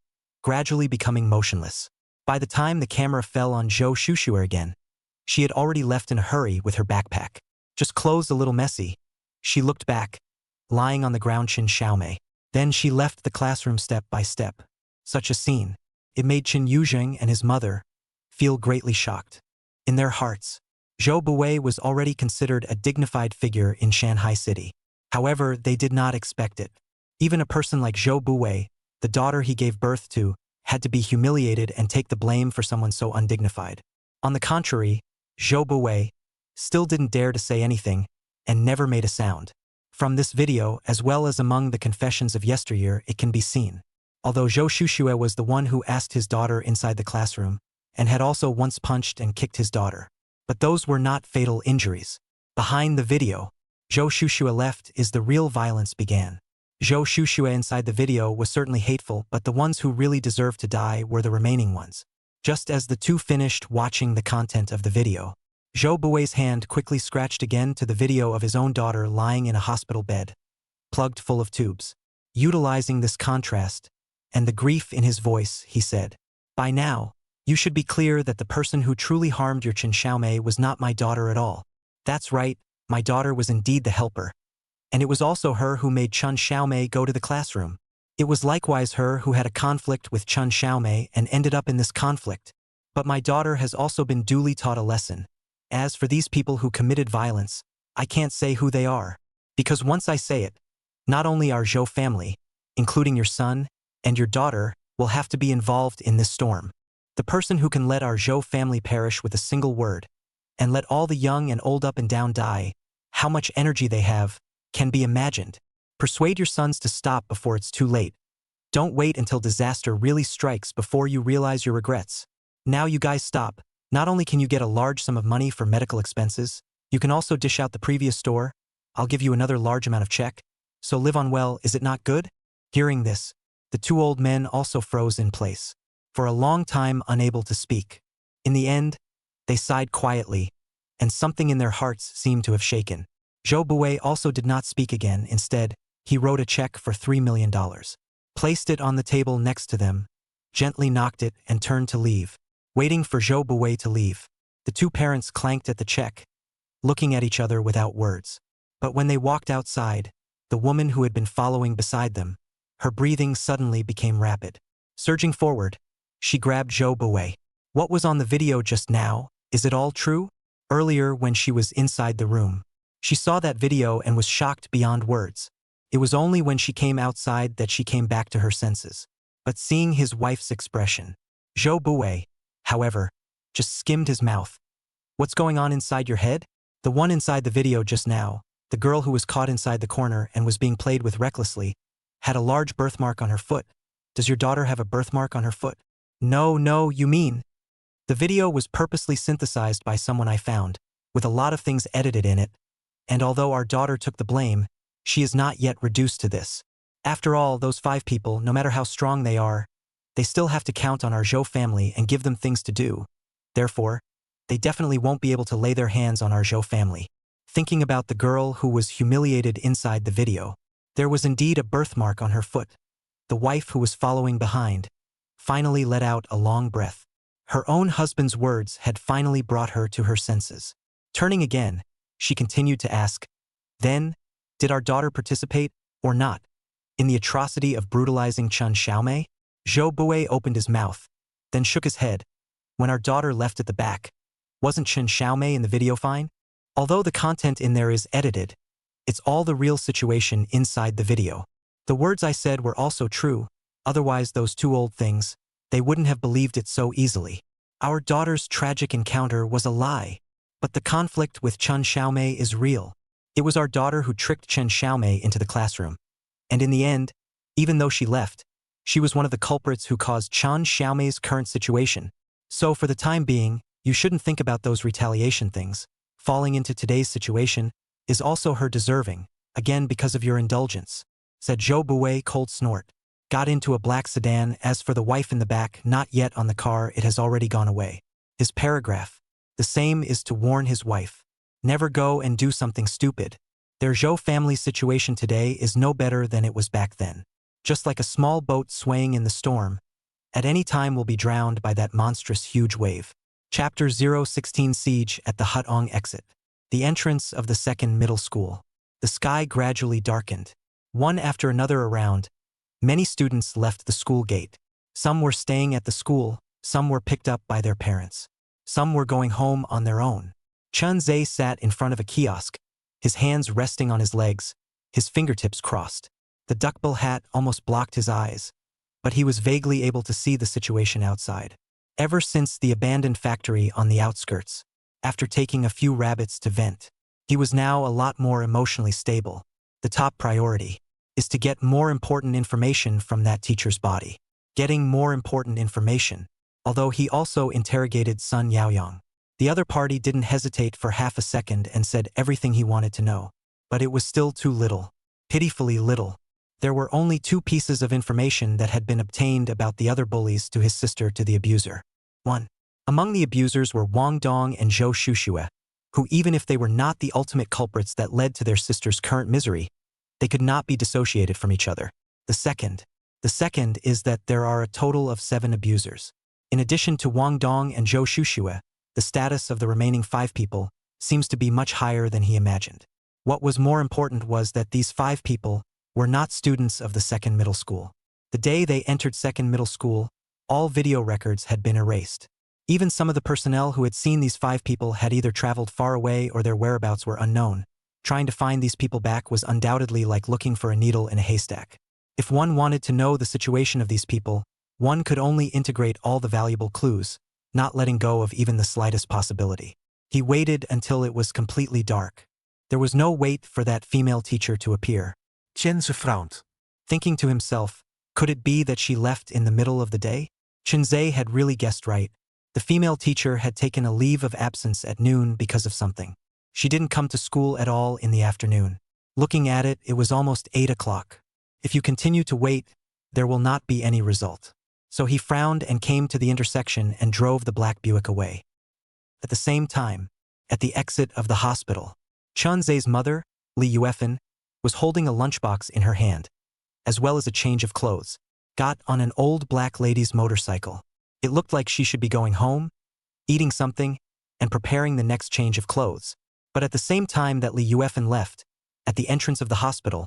gradually becoming motionless. By the time the camera fell on Zhou Shushua again, she had already left in a hurry with her backpack. Just clothes a little messy. She looked back, lying on the ground Qin Xiaomei. Then she left the classroom step by step. Such a scene, it made Qin Yuzheng and his mother feel greatly shocked. In their hearts, Zhou Buwei was already considered a dignified figure in Shanghai City. However, they did not expect it. Even a person like Zhou Buwei, the daughter he gave birth to, had to be humiliated and take the blame for someone so undignified. On the contrary, Zhou Buwei still didn't dare to say anything and never made a sound. From this video, as well as among the confessions of yesteryear, it can be seen. Although Zhou Shushua was the one who asked his daughter inside the classroom, and had also once punched and kicked his daughter. But those were not fatal injuries. Behind the video, Zhou Shushua left is the real violence began. Zhou Shushua inside the video was certainly hateful, but the ones who really deserved to die were the remaining ones. Just as the two finished watching the content of the video, Zhou Buwei's hand quickly scratched again to the video of his own daughter lying in a hospital bed, plugged full of tubes. Utilizing this contrast and the grief in his voice, he said, "By now, you should be clear that the person who truly harmed your Qin Xiaomei was not my daughter at all. That's right, my daughter was indeed the helper. And it was also her who made Chun Xiaomei go to the classroom. It was likewise her who had a conflict with Chun Xiaomei and ended up in this conflict. But my daughter has also been duly taught a lesson. As for these people who committed violence, I can't say who they are. Because once I say it, not only our Zhou family, including your son and your daughter, will have to be involved in this storm. The person who can let our Zhou family perish with a single word, and let all the young and old up and down die, how much energy they have, can be imagined. Persuade your sons to stop before it's too late. Don't wait until disaster really strikes before you realize your regrets. Now you guys stop. Not only can you get a large sum of money for medical expenses, you can also dish out the previous store. I'll give you another large amount of check. So live on well, is it not good?" Hearing this, the two old men also froze in place, for a long time unable to speak. In the end, they sighed quietly, and something in their hearts seemed to have shaken. Zhou Buwei also did not speak again. Instead, he wrote a check for $3 million. Placed it on the table next to them. gently knocked it, and turned to leave. Waiting for Zhou Buwei to leave, the two parents clanked at the check, looking at each other without words. But when they walked outside, the woman who had been following beside them, her breathing suddenly became rapid. Surging forward, she grabbed Zhou Buwei. What was on the video just now? Is it all true? Earlier, when she was inside the room, she saw that video and was shocked beyond words. It was only when she came outside that she came back to her senses. But seeing his wife's expression, Zhou Buwei, however, just skimmed his mouth. What's going on inside your head? The one inside the video just now, the girl who was caught inside the corner and was being played with recklessly, had a large birthmark on her foot. Does your daughter have a birthmark on her foot? No, you mean? The video was purposely synthesized by someone I found, with a lot of things edited in it, and although our daughter took the blame, she is not yet reduced to this. After all, those 5 people, no matter how strong they are, they still have to count on our Zhou family and give them things to do. Therefore, they definitely won't be able to lay their hands on our Zhou family. Thinking about the girl who was humiliated inside the video, there was indeed a birthmark on her foot. The wife who was following behind finally let out a long breath. Her own husband's words had finally brought her to her senses. Turning again, she continued to ask, then, did our daughter participate, or not, in the atrocity of brutalizing Chun Xiaomei? Zhou Buwei opened his mouth, then shook his head. When our daughter left at the back, wasn't Chun Xiaomei in the video fine? Although the content in there is edited, it's all the real situation inside the video. The words I said were also true, otherwise those 2 old things, they wouldn't have believed it so easily. Our daughter's tragic encounter was a lie, but the conflict with Chun Xiaomei is real. It was our daughter who tricked Chun Xiaomei into the classroom. And in the end, even though she left, she was one of the culprits who caused Chun Xiaomei's current situation. So for the time being, you shouldn't think about those retaliation things. Falling into today's situation is also her deserving, again because of your indulgence, said Zhou Buwei cold snort. Got into a black sedan. As for the wife in the back, not yet on the car, it has already gone away. His paragraph. The same is to warn his wife. Never go and do something stupid. Their Zhou family's situation today is no better than it was back then. Just like a small boat swaying in the storm, at any time will be drowned by that monstrous huge wave. Chapter 016 Siege at the Hutong exit. The entrance of the second middle school. The sky gradually darkened. One after another around, many students left the school gate. Some were staying at the school, some were picked up by their parents. Some were going home on their own. Chun Ze sat in front of a kiosk, his hands resting on his legs, his fingertips crossed. The duckbill hat almost blocked his eyes, but he was vaguely able to see the situation outside. Ever since the abandoned factory on the outskirts, after taking a few rabbits to vent, he was now a lot more emotionally stable. The top priority is to get more important information from that teacher's body. Getting more important information, although he also interrogated Sun Yaoyang. The other party didn't hesitate for half a second and said everything he wanted to know. But it was still too little. Pitifully little. There were only 2 pieces of information that had been obtained about the other bullies to his sister to the abuser. 1. Among the abusers were Wang Dong and Zhou Shushue, who even if they were not the ultimate culprits that led to their sister's current misery, they could not be dissociated from each other. The second is that there are a total of 7 abusers. In addition to Wang Dong and Zhou Shushue, the status of the remaining 5 people seems to be much higher than he imagined. What was more important was that these 5 people were not students of the second middle school. The day they entered second middle school, all video records had been erased. Even some of the personnel who had seen these 5 people had either traveled far away or their whereabouts were unknown. Trying to find these people back was undoubtedly like looking for a needle in a haystack. If one wanted to know the situation of these people, one could only integrate all the valuable clues, not letting go of even the slightest possibility. He waited until it was completely dark. There was no wait for that female teacher to appear. Chun Ze frowned. Thinking to himself, could it be that she left in the middle of the day? Chun Ze had really guessed right. The female teacher had taken a leave of absence at noon because of something. She didn't come to school at all in the afternoon. Looking at it, it was almost 8 o'clock. If you continue to wait, there will not be any result. So he frowned and came to the intersection and drove the black Buick away. At the same time, at the exit of the hospital, Chun Ze's mother, Li Yuefan, was holding a lunchbox in her hand, as well as a change of clothes. got on an old black lady's motorcycle. It looked like she should be going home, eating something, and preparing the next change of clothes. But at the same time that Li Yuefan left, at the entrance of the hospital,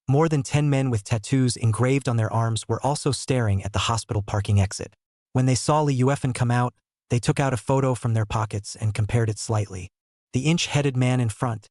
more than 10 men with tattoos engraved on their arms were also staring at the hospital parking exit. When they saw Li Yuefan come out, they took out a photo from their pockets and compared it slightly. The inch-headed man in front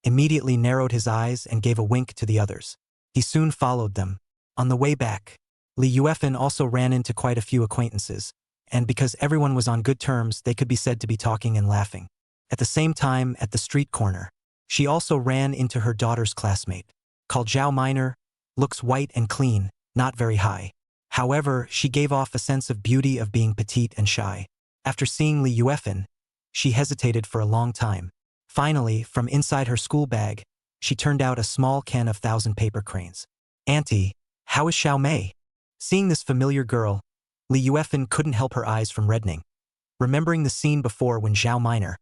immediately narrowed his eyes and gave a wink to the others. He soon followed them. On the way back, Li Yuefan also ran into quite a few acquaintances, and because everyone was on good terms, they could be said to be talking and laughing. At the same time, at the street corner, she also ran into her daughter's classmate, called Zhao Minor, looks white and clean, not very high. However, she gave off a sense of beauty of being petite and shy. After seeing Li Yuefan, she hesitated for a long time. Finally, from inside her school bag, she turned out a small can of 1,000 paper cranes. "Auntie, how is Xiao Mei?" Seeing this familiar girl, Li Yuefan couldn't help her eyes from reddening, remembering the scene before when Zhao Minor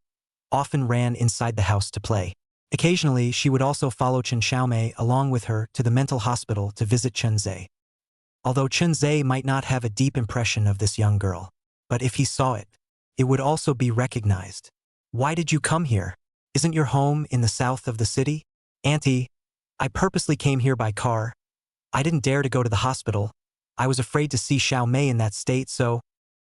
often ran inside the house to play. Occasionally, she would also follow Chen Xiaomei along with her to the mental hospital to visit Chun Ze. Although Chun Ze might not have a deep impression of this young girl, but if he saw it, it would also be recognized. "Why did you come here? Isn't your home in the south of the city?" "Auntie, I purposely came here by car. I didn't dare to go to the hospital. I was afraid to see Xiao Mei in that state, so—"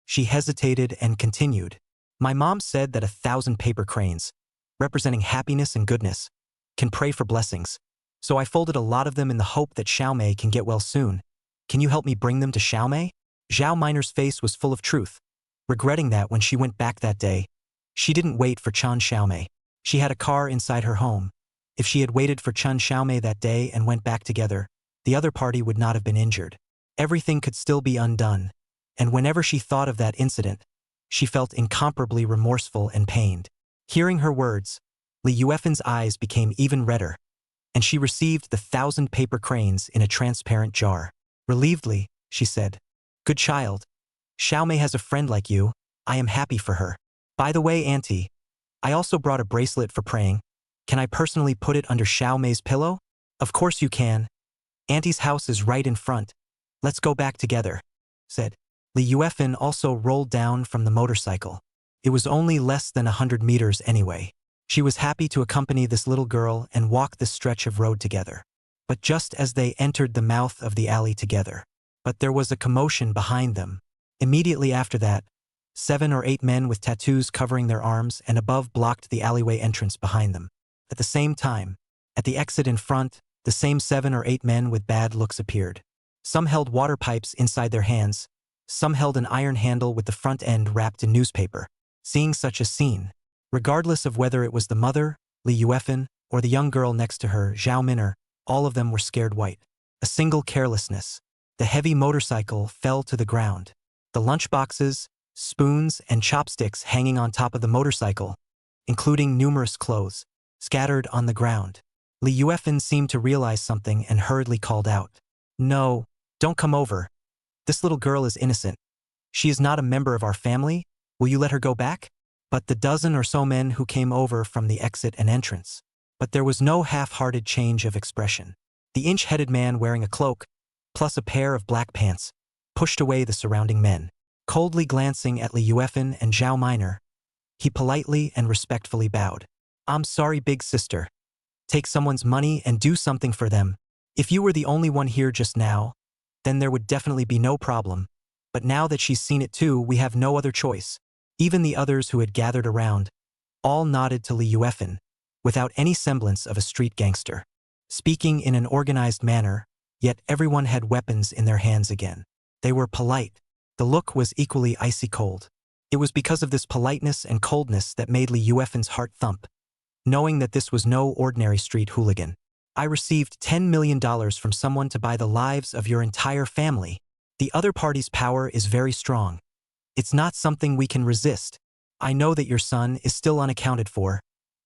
She hesitated and continued. "My mom said that 1,000 paper cranes, representing happiness and goodness, can pray for blessings. So I folded a lot of them in the hope that Xiao Mei can get well soon. Can you help me bring them to Xiao Mei?" Zhao Minor's face was full of truth, regretting that when she went back that day, she didn't wait for Chun Xiaomei. She had a car inside her home. If she had waited for Chun Xiaomei that day and went back together, the other party would not have been injured. Everything could still be undone, and whenever she thought of that incident, she felt incomparably remorseful and pained. Hearing her words, Li Yuefan's eyes became even redder, and she received the 1,000 paper cranes in a transparent jar. Relievedly, she said, "Good child. Xiao Mei has a friend like you. I am happy for her. By the way, Auntie, I also brought a bracelet for praying. Can I personally put it under Xiao Mei's pillow?" "Of course you can. Auntie's house is right in front. Let's go back together," said. Li Yuefan also rolled down from the motorcycle. It was only less than 100 meters anyway. She was happy to accompany this little girl and walk this stretch of road together. But just as they entered the mouth of the alley together, there was a commotion behind them. Immediately after that, 7 or 8 men with tattoos covering their arms and above blocked the alleyway entrance behind them. At the same time, at the exit in front, the same 7 or 8 men with bad looks appeared. Some held water pipes inside their hands, some held an iron handle with the front end wrapped in newspaper. Seeing such a scene, regardless of whether it was the mother, Li Yuefan, or the young girl next to her, Zhao Minor, all of them were scared white. A single carelessness. The heavy motorcycle fell to the ground. The lunchboxes, spoons, and chopsticks hanging on top of the motorcycle, including numerous clothes, scattered on the ground. Li Yuefan seemed to realize something and hurriedly called out, "No, don't come over. This little girl is innocent. She is not a member of our family. Will you let her go back?" But the dozen or so men who came over from the exit and entrance. But there was no half-hearted change of expression. The inch-headed man wearing a cloak, plus a pair of black pants, pushed away the surrounding men. Coldly glancing at Li Yuefan and Zhao Minor, he politely and respectfully bowed. "I'm sorry, big sister. Take someone's money and do something for them. If you were the only one here just now, then there would definitely be no problem. But now that she's seen it too, we have no other choice." Even the others who had gathered around all nodded to Li Yuefan, without any semblance of a street gangster. Speaking in an organized manner, yet everyone had weapons in their hands again. They were polite. The look was equally icy cold. It was because of this politeness and coldness that made Li Yuefan's heart thump, knowing that this was no ordinary street hooligan. "I received $10 million from someone to buy the lives of your entire family. The other party's power is very strong. It's not something we can resist. I know that your son is still unaccounted for.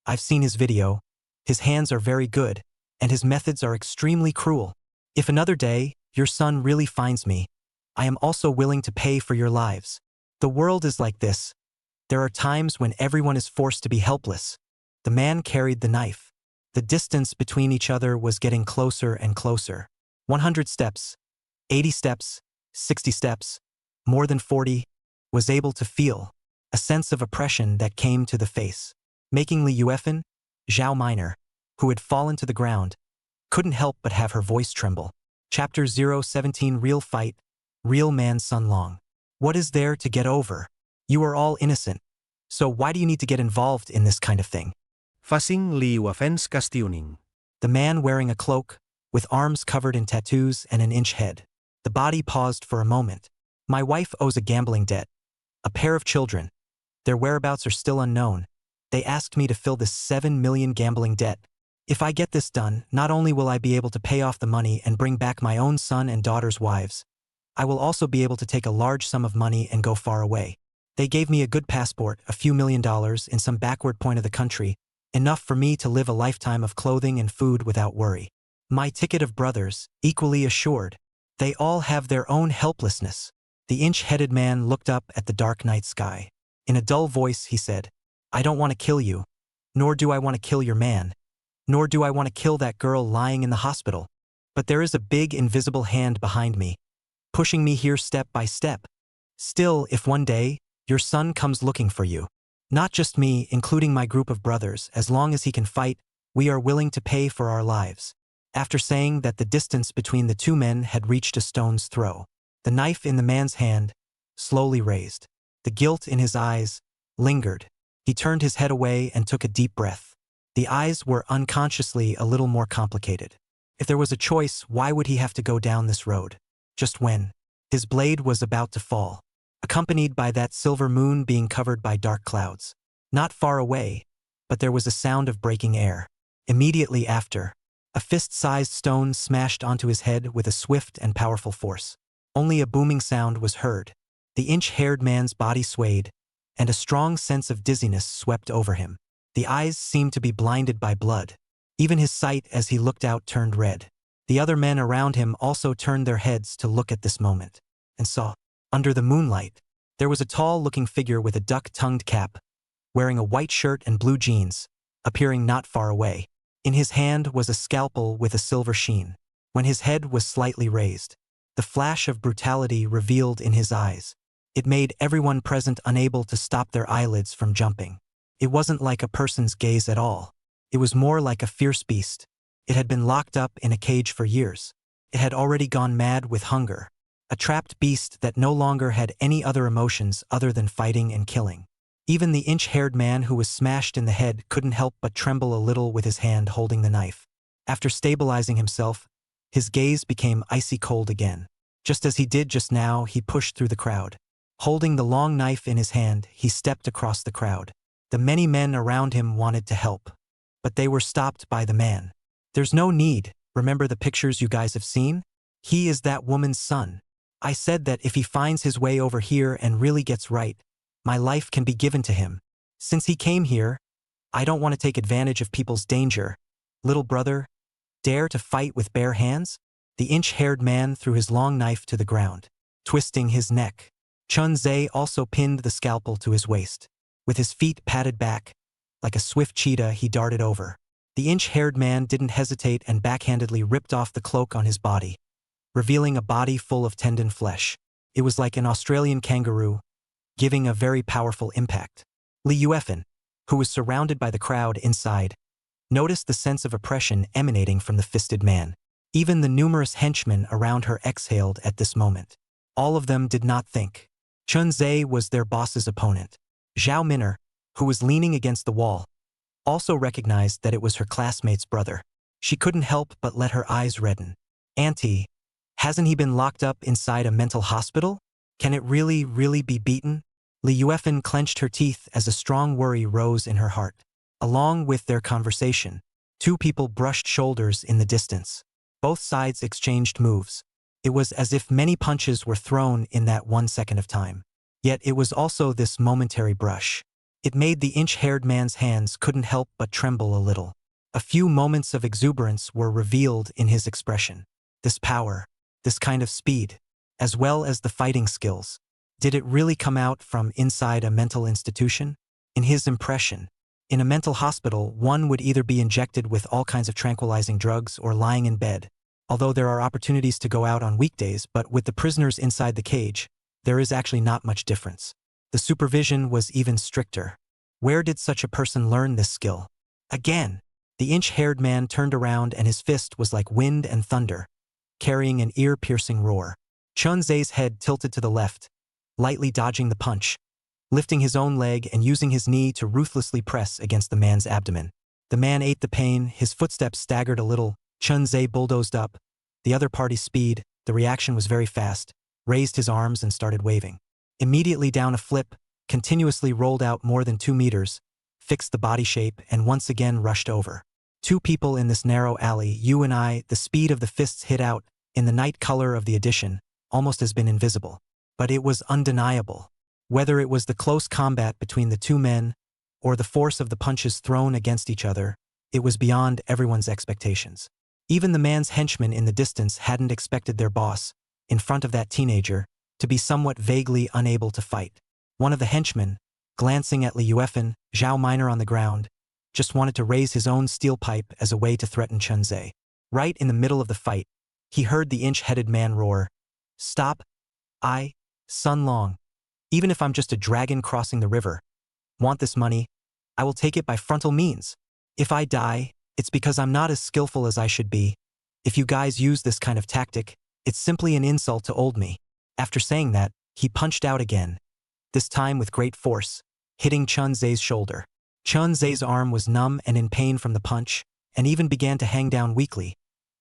I've seen his video. His hands are very good, and his methods are extremely cruel. If another day, your son really finds me, I am also willing to pay for your lives. The world is like this. There are times when everyone is forced to be helpless." The man carried the knife. The distance between each other was getting closer and closer. 100 steps, 80 steps, 60 steps, more than 40, was able to feel a sense of oppression that came to the face, making Li Yuefan, Zhao Minor, who had fallen to the ground, couldn't help but have her voice tremble. Chapter 017 Real Fight, Real Man Sun Long. What is there to get over? You are all innocent. So why do you need to get involved in this kind of thing? Fasing Li Yuefen's questioning. The man wearing a cloak, with arms covered in tattoos and an inch head. The body paused for a moment. My wife owes a gambling debt. A pair of children. Their whereabouts are still unknown. They asked me to fill this 7 million gambling debt. If I get this done, not only will I be able to pay off the money and bring back my own son and daughter's wives, I will also be able to take a large sum of money and go far away. They gave me a good passport, a few $1,000,000 in some backward point of the country, enough for me to live a lifetime of clothing and food without worry. My ticket of brothers, equally assured. They all have their own helplessness. The inch-headed man looked up at the dark night sky. In a dull voice he said, I don't want to kill you, nor do I want to kill your man, nor do I want to kill that girl lying in the hospital. But there is a big invisible hand behind me, pushing me here step by step. Still, if one day, your son comes looking for you, not just me, including my group of brothers, as long as he can fight, we are willing to pay for our lives. After saying that, the distance between the two men had reached a stone's throw. The knife in the man's hand slowly raised. The guilt in his eyes lingered. He turned his head away and took a deep breath. The eyes were unconsciously a little more complicated. If there was a choice, why would he have to go down this road? Just when his blade was about to fall, accompanied by that silver moon being covered by dark clouds. Not far away, but there was a sound of breaking air. Immediately after, a fist-sized stone smashed onto his head with a swift and powerful force. Only a booming sound was heard. The inch-haired man's body swayed, and a strong sense of dizziness swept over him. The eyes seemed to be blinded by blood. Even his sight as he looked out turned red. The other men around him also turned their heads to look at this moment, and saw, under the moonlight, there was a tall-looking figure with a duck-tongued cap, wearing a white shirt and blue jeans, appearing not far away. In his hand was a scalpel with a silver sheen. When his head was slightly raised, the flash of brutality revealed in his eyes. It made everyone present unable to stop their eyelids from jumping. It wasn't like a person's gaze at all. It was more like a fierce beast. It had been locked up in a cage for years. It had already gone mad with hunger. A trapped beast that no longer had any other emotions other than fighting and killing. Even the inch-haired man who was smashed in the head couldn't help but tremble a little with his hand holding the knife. After stabilizing himself, his gaze became icy cold again. Just as he did just now, he pushed through the crowd. Holding the long knife in his hand, he stepped across the crowd. The many men around him wanted to help, but they were stopped by the man. There's no need. Remember the pictures you guys have seen? He is that woman's son. I said that if he finds his way over here and really gets right, my life can be given to him. Since he came here, I don't want to take advantage of people's danger. Little brother, dare to fight with bare hands? The inch-haired man threw his long knife to the ground, twisting his neck. Chun Ze also pinned the scalpel to his waist. With his feet patted back, like a swift cheetah, he darted over. The inch-haired man didn't hesitate and backhandedly ripped off the cloak on his body, revealing a body full of tendon flesh. It was like an Australian kangaroo, giving a very powerful impact. Li Yuefan, who was surrounded by the crowd inside, noticed the sense of oppression emanating from the fisted man. Even the numerous henchmen around her exhaled at this moment. All of them did not think. Chun Ze was their boss's opponent. Zhao Minor, who was leaning against the wall, also recognized that it was her classmate's brother. She couldn't help but let her eyes redden. Auntie, hasn't he been locked up inside a mental hospital? Can it really be beaten? Li Yuefan clenched her teeth as a strong worry rose in her heart. Along with their conversation, two people brushed shoulders in the distance. Both sides exchanged moves. It was as if many punches were thrown in that 1 second of time. Yet it was also this momentary brush. It made the inch-haired man's hands couldn't help but tremble a little. A few moments of exuberance were revealed in his expression. This power, this kind of speed, as well as the fighting skills. Did it really come out from inside a mental institution? In his impression, in a mental hospital, one would either be injected with all kinds of tranquilizing drugs or lying in bed, although there are opportunities to go out on weekdays, but with the prisoners inside the cage, there is actually not much difference. The supervision was even stricter. Where did such a person learn this skill? Again, the inch-haired man turned around and his fist was like wind and thunder, carrying an ear-piercing roar. Chun Ze's head tilted to the left, lightly dodging the punch, lifting his own leg and using his knee to ruthlessly press against the man's abdomen. The man ate the pain, his footsteps staggered a little. Chun Ze bulldozed up. The other party's speed, the reaction was very fast, raised his arms and started waving. Immediately down a flip, continuously rolled out more than 2 meters, fixed the body shape and once again rushed over. 2 people in this narrow alley, you and I, the speed of the fists hit out, in the night color of the edition, almost has been invisible. But it was undeniable. Whether it was the close combat between the 2 men, or the force of the punches thrown against each other, it was beyond everyone's expectations. Even the man's henchmen in the distance hadn't expected their boss, in front of that teenager, to be somewhat vaguely unable to fight. One of the henchmen, glancing at Li Yuefan, Zhao Minor on the ground, just wanted to raise his own steel pipe as a way to threaten Chun Ze. Right in the middle of the fight, he heard the inch-headed man roar, "Stop! Sun Long. Even if I'm just a dragon crossing the river, want this money, I will take it by frontal means. If I die, it's because I'm not as skillful as I should be. If you guys use this kind of tactic, it's simply an insult to old me." After saying that, he punched out again, this time with great force, hitting Chun Ze's shoulder. Chun Ze's arm was numb and in pain from the punch, and even began to hang down weakly,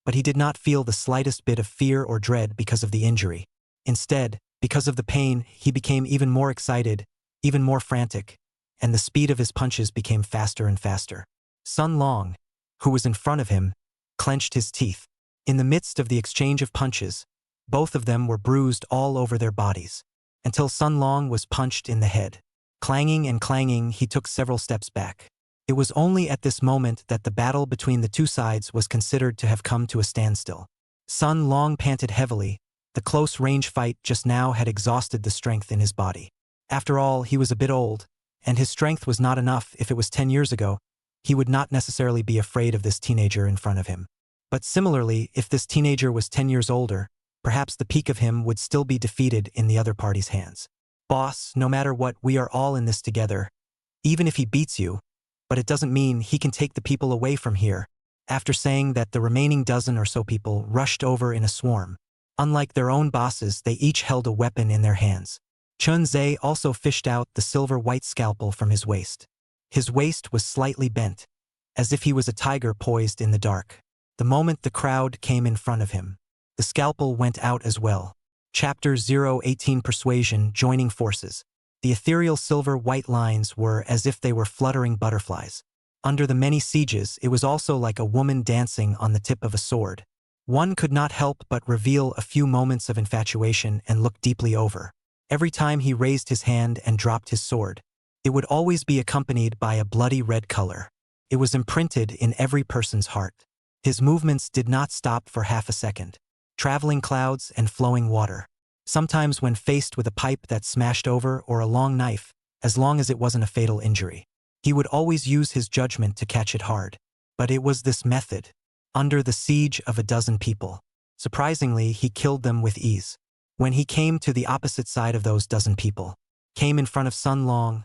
but he did not feel the slightest bit of fear or dread because of the injury. Instead, because of the pain, he became even more excited, even more frantic, and the speed of his punches became faster and faster. Sun Long, who was in front of him, clenched his teeth. In the midst of the exchange of punches, both of them were bruised all over their bodies, until Sun Long was punched in the head. Clanging and clanging, he took several steps back. It was only at this moment that the battle between the 2 sides was considered to have come to a standstill. Sun Long panted heavily. The close-range fight just now had exhausted the strength in his body. After all, he was a bit old, and his strength was not enough. If it was 10 years ago, he would not necessarily be afraid of this teenager in front of him. But similarly, if this teenager was 10 years older, perhaps the peak of him would still be defeated in the other party's hands. "Boss, no matter what, we are all in this together. Even if he beats you, but it doesn't mean he can take the people away from here." After saying that, the remaining dozen or so people rushed over in a swarm. Unlike their own bosses, they each held a weapon in their hands. Chun Ze also fished out the silver-white scalpel from his waist. His waist was slightly bent, as if he was a tiger poised in the dark. The moment the crowd came in front of him, the scalpel went out as well. Chapter 018 Persuasion, Joining Forces. The ethereal silver-white lines were as if they were fluttering butterflies. Under the many sieges, it was also like a woman dancing on the tip of a sword. One could not help but reveal a few moments of infatuation and look deeply over. Every time he raised his hand and dropped his sword, it would always be accompanied by a bloody red color. It was imprinted in every person's heart. His movements did not stop for half a second. Traveling clouds and flowing water. Sometimes when faced with a pipe that smashed over or a long knife, as long as it wasn't a fatal injury, he would always use his judgment to catch it hard. But it was this method. Under the siege of a dozen people, surprisingly, he killed them with ease. When he came to the opposite side of those dozen people, came in front of Sun Long,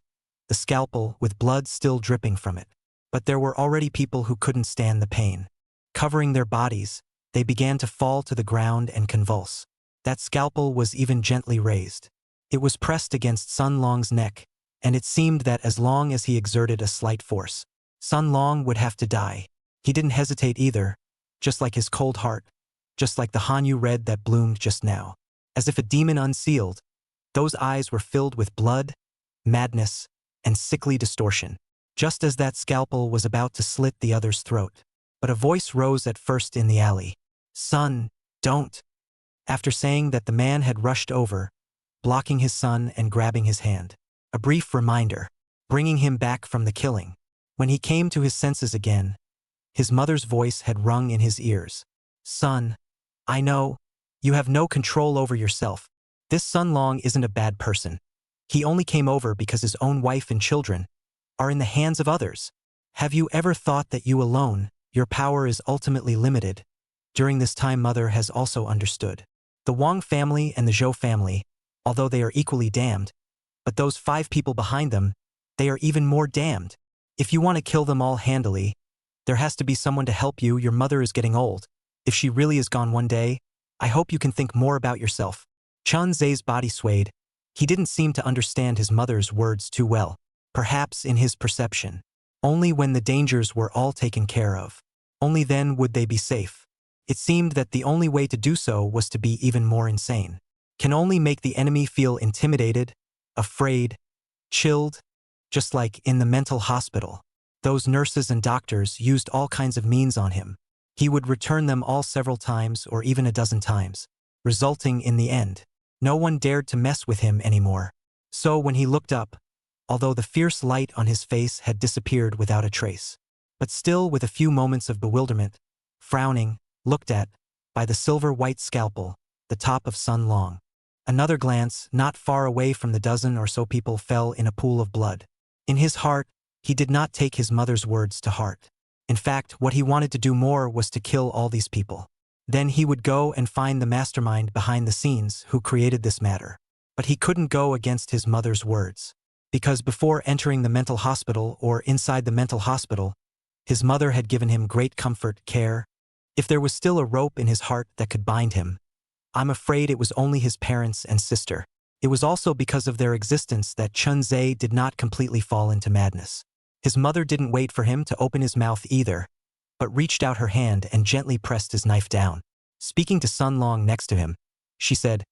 the scalpel with blood still dripping from it. But there were already people who couldn't stand the pain. Covering their bodies, they began to fall to the ground and convulse. That scalpel was even gently raised. It was pressed against Sun Long's neck, and it seemed that as long as he exerted a slight force, Sun Long would have to die. He didn't hesitate either, just like his cold heart, just like the Hanyu red that bloomed just now. As if a demon unsealed, those eyes were filled with blood, madness, and sickly distortion, just as that scalpel was about to slit the other's throat. But a voice rose at first in the alley. "Son, don't." After saying that, the man had rushed over, blocking his son and grabbing his hand. A brief reminder, bringing him back from the killing. When he came to his senses again, his mother's voice had rung in his ears. "Son, I know, you have no control over yourself. This Sun Long isn't a bad person. He only came over because his own wife and children are in the hands of others. Have you ever thought that you alone, your power is ultimately limited, During this time, Mother has also understood. The Wang family and the Zhou family, although they are equally damned, but those 5 people behind them, they are even more damned. If you want to kill them all handily, there has to be someone to help you. Your mother is getting old. If she really is gone one day, I hope you can think more about yourself. Chun Ze's body swayed. He didn't seem to understand his mother's words too well. Perhaps in his perception, only when the dangers were all taken care of, only then would they be safe. It seemed that the only way to do so was to be even more insane. Can only make the enemy feel intimidated, afraid, chilled, just like in the mental hospital. Those nurses and doctors used all kinds of means on him. He would return them all several times or even a dozen times, resulting in the end. No one dared to mess with him anymore. So when he looked up, although the fierce light on his face had disappeared without a trace, but still with a few moments of bewilderment, frowning, looked at, by the silver-white scalpel, the top of Sun Long. Another glance, not far away from the dozen or so people, fell in a pool of blood. In his heart, he did not take his mother's words to heart. In fact, what he wanted to do more was to kill all these people. Then he would go and find the mastermind behind the scenes who created this matter. But he couldn't go against his mother's words. Because before entering the mental hospital or inside the mental hospital, his mother had given him great comfort, care. If there was still a rope in his heart that could bind him, I'm afraid it was only his parents and sister. It was also because of their existence that Chun Ze did not completely fall into madness. His mother didn't wait for him to open his mouth either, but reached out her hand and gently pressed his knife down. Speaking to Sun Long next to him, she said,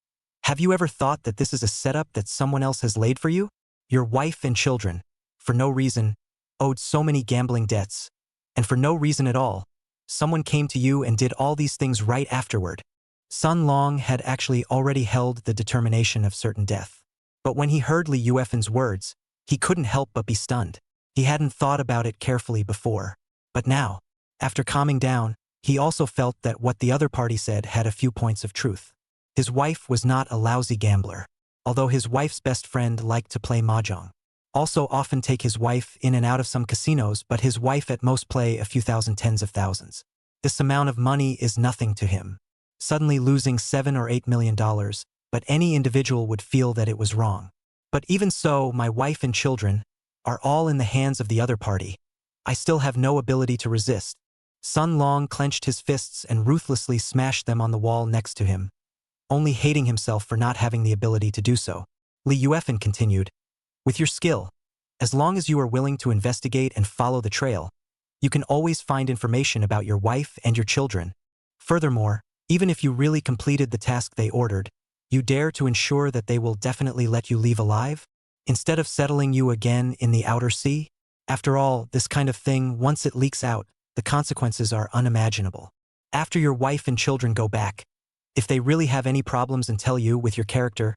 "Have you ever thought that this is a setup that someone else has laid for you? Your wife and children, for no reason, owed so many gambling debts, and for no reason at all, someone came to you and did all these things right afterward." Sun Long had actually already held the determination of certain death. But when he heard Li Yuefen's words, he couldn't help but be stunned. He hadn't thought about it carefully before. But now, after calming down, he also felt that what the other party said had a few points of truth. His wife was not a lousy gambler, although his wife's best friend liked to play mahjong. Also often take his wife in and out of some casinos, but his wife at most play a few thousand, tens of thousands. This amount of money is nothing to him. Suddenly losing $7 or $8 million, but any individual would feel that it was wrong. But even so, my wife and children are all in the hands of the other party. I still have no ability to resist. Sun Long clenched his fists and ruthlessly smashed them on the wall next to him, only hating himself for not having the ability to do so. Li Yuefen continued, "With your skill, as long as you are willing to investigate and follow the trail, you can always find information about your wife and your children. Furthermore, even if you really completed the task they ordered, you dare to ensure that they will definitely let you leave alive, instead of settling you again in the outer sea? After all, this kind of thing, once it leaks out, the consequences are unimaginable. After your wife and children go back, if they really have any problems and tell you with your character,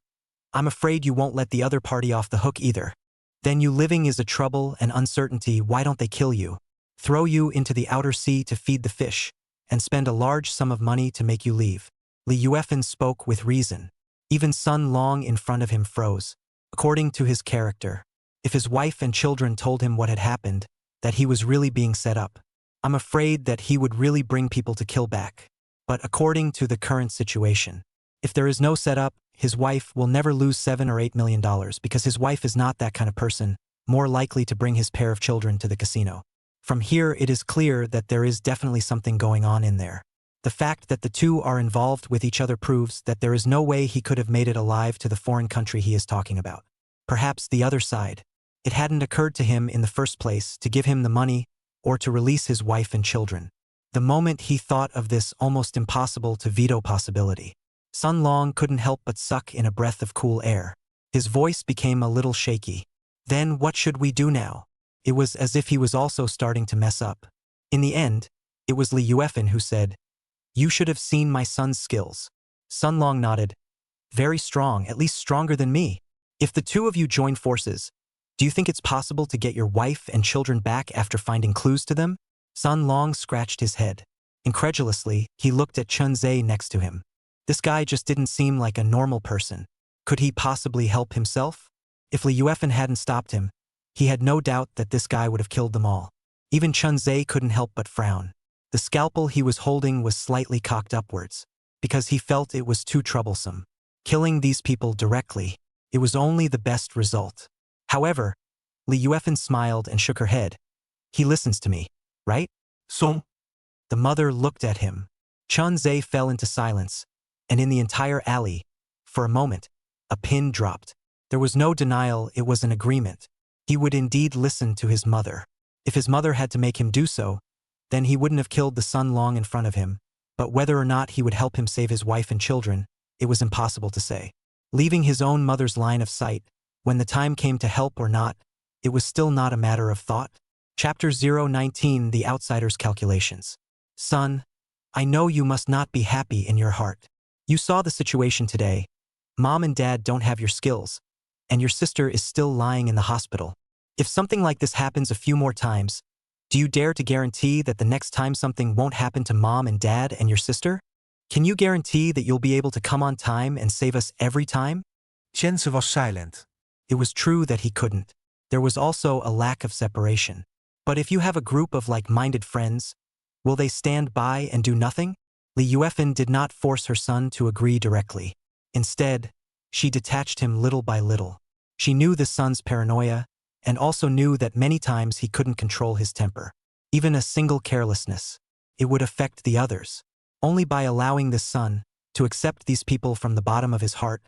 I'm afraid you won't let the other party off the hook either. Then you living is a trouble and uncertainty. Why don't they kill you, throw you into the outer sea to feed the fish, and spend a large sum of money to make you leave?" Li Yuefen spoke with reason. Even Sun Long in front of him froze. According to his character, if his wife and children told him what had happened, that he was really being set up, I'm afraid that he would really bring people to kill back. But according to the current situation, if there is no setup, his wife will never lose $7 or $8 million because his wife is not that kind of person, more likely to bring his pair of children to the casino. From here, it is clear that there is definitely something going on in there. The fact that the two are involved with each other proves that there is no way he could have made it alive to the foreign country he is talking about. Perhaps the other side. It hadn't occurred to him in the first place to give him the money or to release his wife and children. The moment he thought of this almost impossible to veto possibility, Sun Long couldn't help but suck in a breath of cool air. His voice became a little shaky. "Then what should we do now?" It was as if he was also starting to mess up. In the end, it was Li Yuefen who said, "You should have seen my son's skills." Sun Long nodded. "Very strong, at least stronger than me. If the two of you join forces, do you think it's possible to get your wife and children back after finding clues to them?" Sun Long scratched his head. Incredulously, he looked at Chun Ze next to him. This guy just didn't seem like a normal person. Could he possibly help himself? If Li Yuefen hadn't stopped him, he had no doubt that this guy would have killed them all. Even Chun Ze couldn't help but frown. The scalpel he was holding was slightly cocked upwards, because he felt it was too troublesome. Killing these people directly, it was only the best result. However, Li Yuefan smiled and shook her head. He listens to me, right? Son. The mother looked at him. Chun Ze fell into silence, and in the entire alley, for a moment, a pin dropped. There was no denial, it was an agreement. He would indeed listen to his mother. If his mother had to make him do so, then he wouldn't have killed the son long in front of him, but whether or not he would help him save his wife and children, it was impossible to say. Leaving his own mother's line of sight, when the time came to help or not, it was still not a matter of thought. Chapter 019 The Outsider's Calculations. Son, I know you must not be happy in your heart. You saw the situation today. Mom and Dad don't have your skills, and your sister is still lying in the hospital. If something like this happens a few more times, do you dare to guarantee that the next time something won't happen to Mom and Dad and your sister? Can you guarantee that you'll be able to come on time and save us every time? Chun Ze was silent. It was true that he couldn't. There was also a lack of separation. But if you have a group of like-minded friends, will they stand by and do nothing? Li Yuefan did not force her son to agree directly. Instead, she detached him little by little. She knew the son's paranoia, and also knew that many times he couldn't control his temper. Even a single carelessness, it would affect the others. Only by allowing this son to accept these people from the bottom of his heart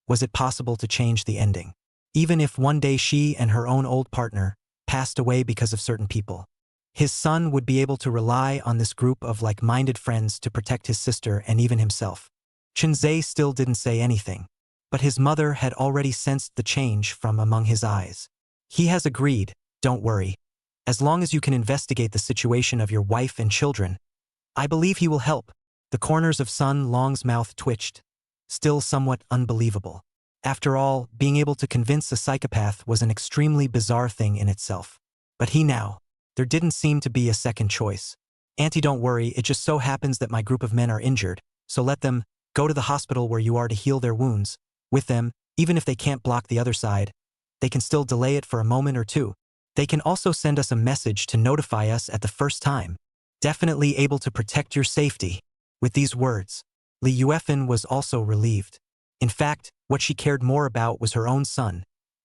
was it possible to change the ending. Even if one day she and her own old partner passed away because of certain people, his son would be able to rely on this group of like-minded friends to protect his sister and even himself. Chun Ze still didn't say anything, but his mother had already sensed the change from among his eyes. He has agreed, don't worry. As long as you can investigate the situation of your wife and children, I believe he will help. The corners of Sun Long's mouth twitched, still somewhat unbelievable. After all, being able to convince a psychopath was an extremely bizarre thing in itself. But there didn't seem to be a second choice. Auntie, don't worry, it just so happens that my group of men are injured, so let them go to the hospital where you are to heal their wounds. With them, even if they can't block the other side, they can still delay it for a moment or two. They can also send us a message to notify us at the first time. Definitely able to protect your safety. With these words, Li Yuefan was also relieved. In fact, what she cared more about was her own son,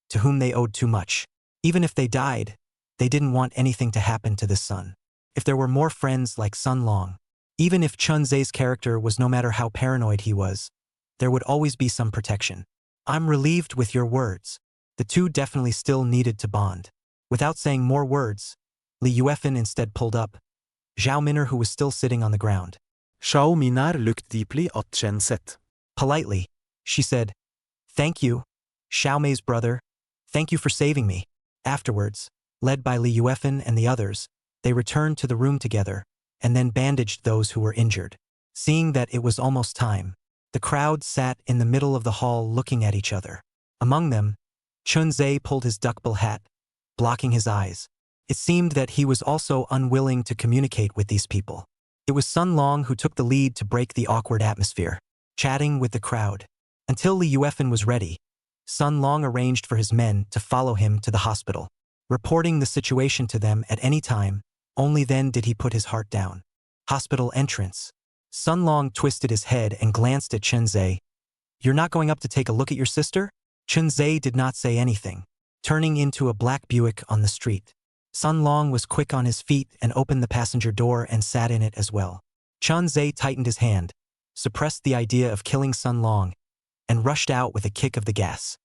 to whom they owed too much. Even if they died, they didn't want anything to happen to this son. If there were more friends like Sun Long, even if Chun Ze's character was no matter how paranoid he was, there would always be some protection. I'm relieved with your words. The two definitely still needed to bond. Without saying more words, Li Yuefan instead pulled up Zhao Min'er, who was still sitting on the ground. Shao Minar looked deeply at Chen Ze. Politely, she said, "Thank you, Xiao Mei's brother. Thank you for saving me." Afterwards, led by Li Yuefan and the others, they returned to the room together, and then bandaged those who were injured. Seeing that it was almost time, the crowd sat in the middle of the hall looking at each other. Among them, Chun Ze pulled his duckbill hat, blocking his eyes. It seemed that he was also unwilling to communicate with these people. It was Sun Long who took the lead to break the awkward atmosphere, chatting with the crowd. Until Li Yuefan was ready, Sun Long arranged for his men to follow him to the hospital, reporting the situation to them at any time. Only then did he put his heart down. Hospital entrance. Sun Long twisted his head and glanced at Chun Ze. "You're not going up to take a look at your sister?" Chun Ze did not say anything, turning into a black Buick on the street. Sun Long was quick on his feet and opened the passenger door and sat in it as well. Chun Ze tightened his hand, suppressed the idea of killing Sun Long, and rushed out with a kick of the gas.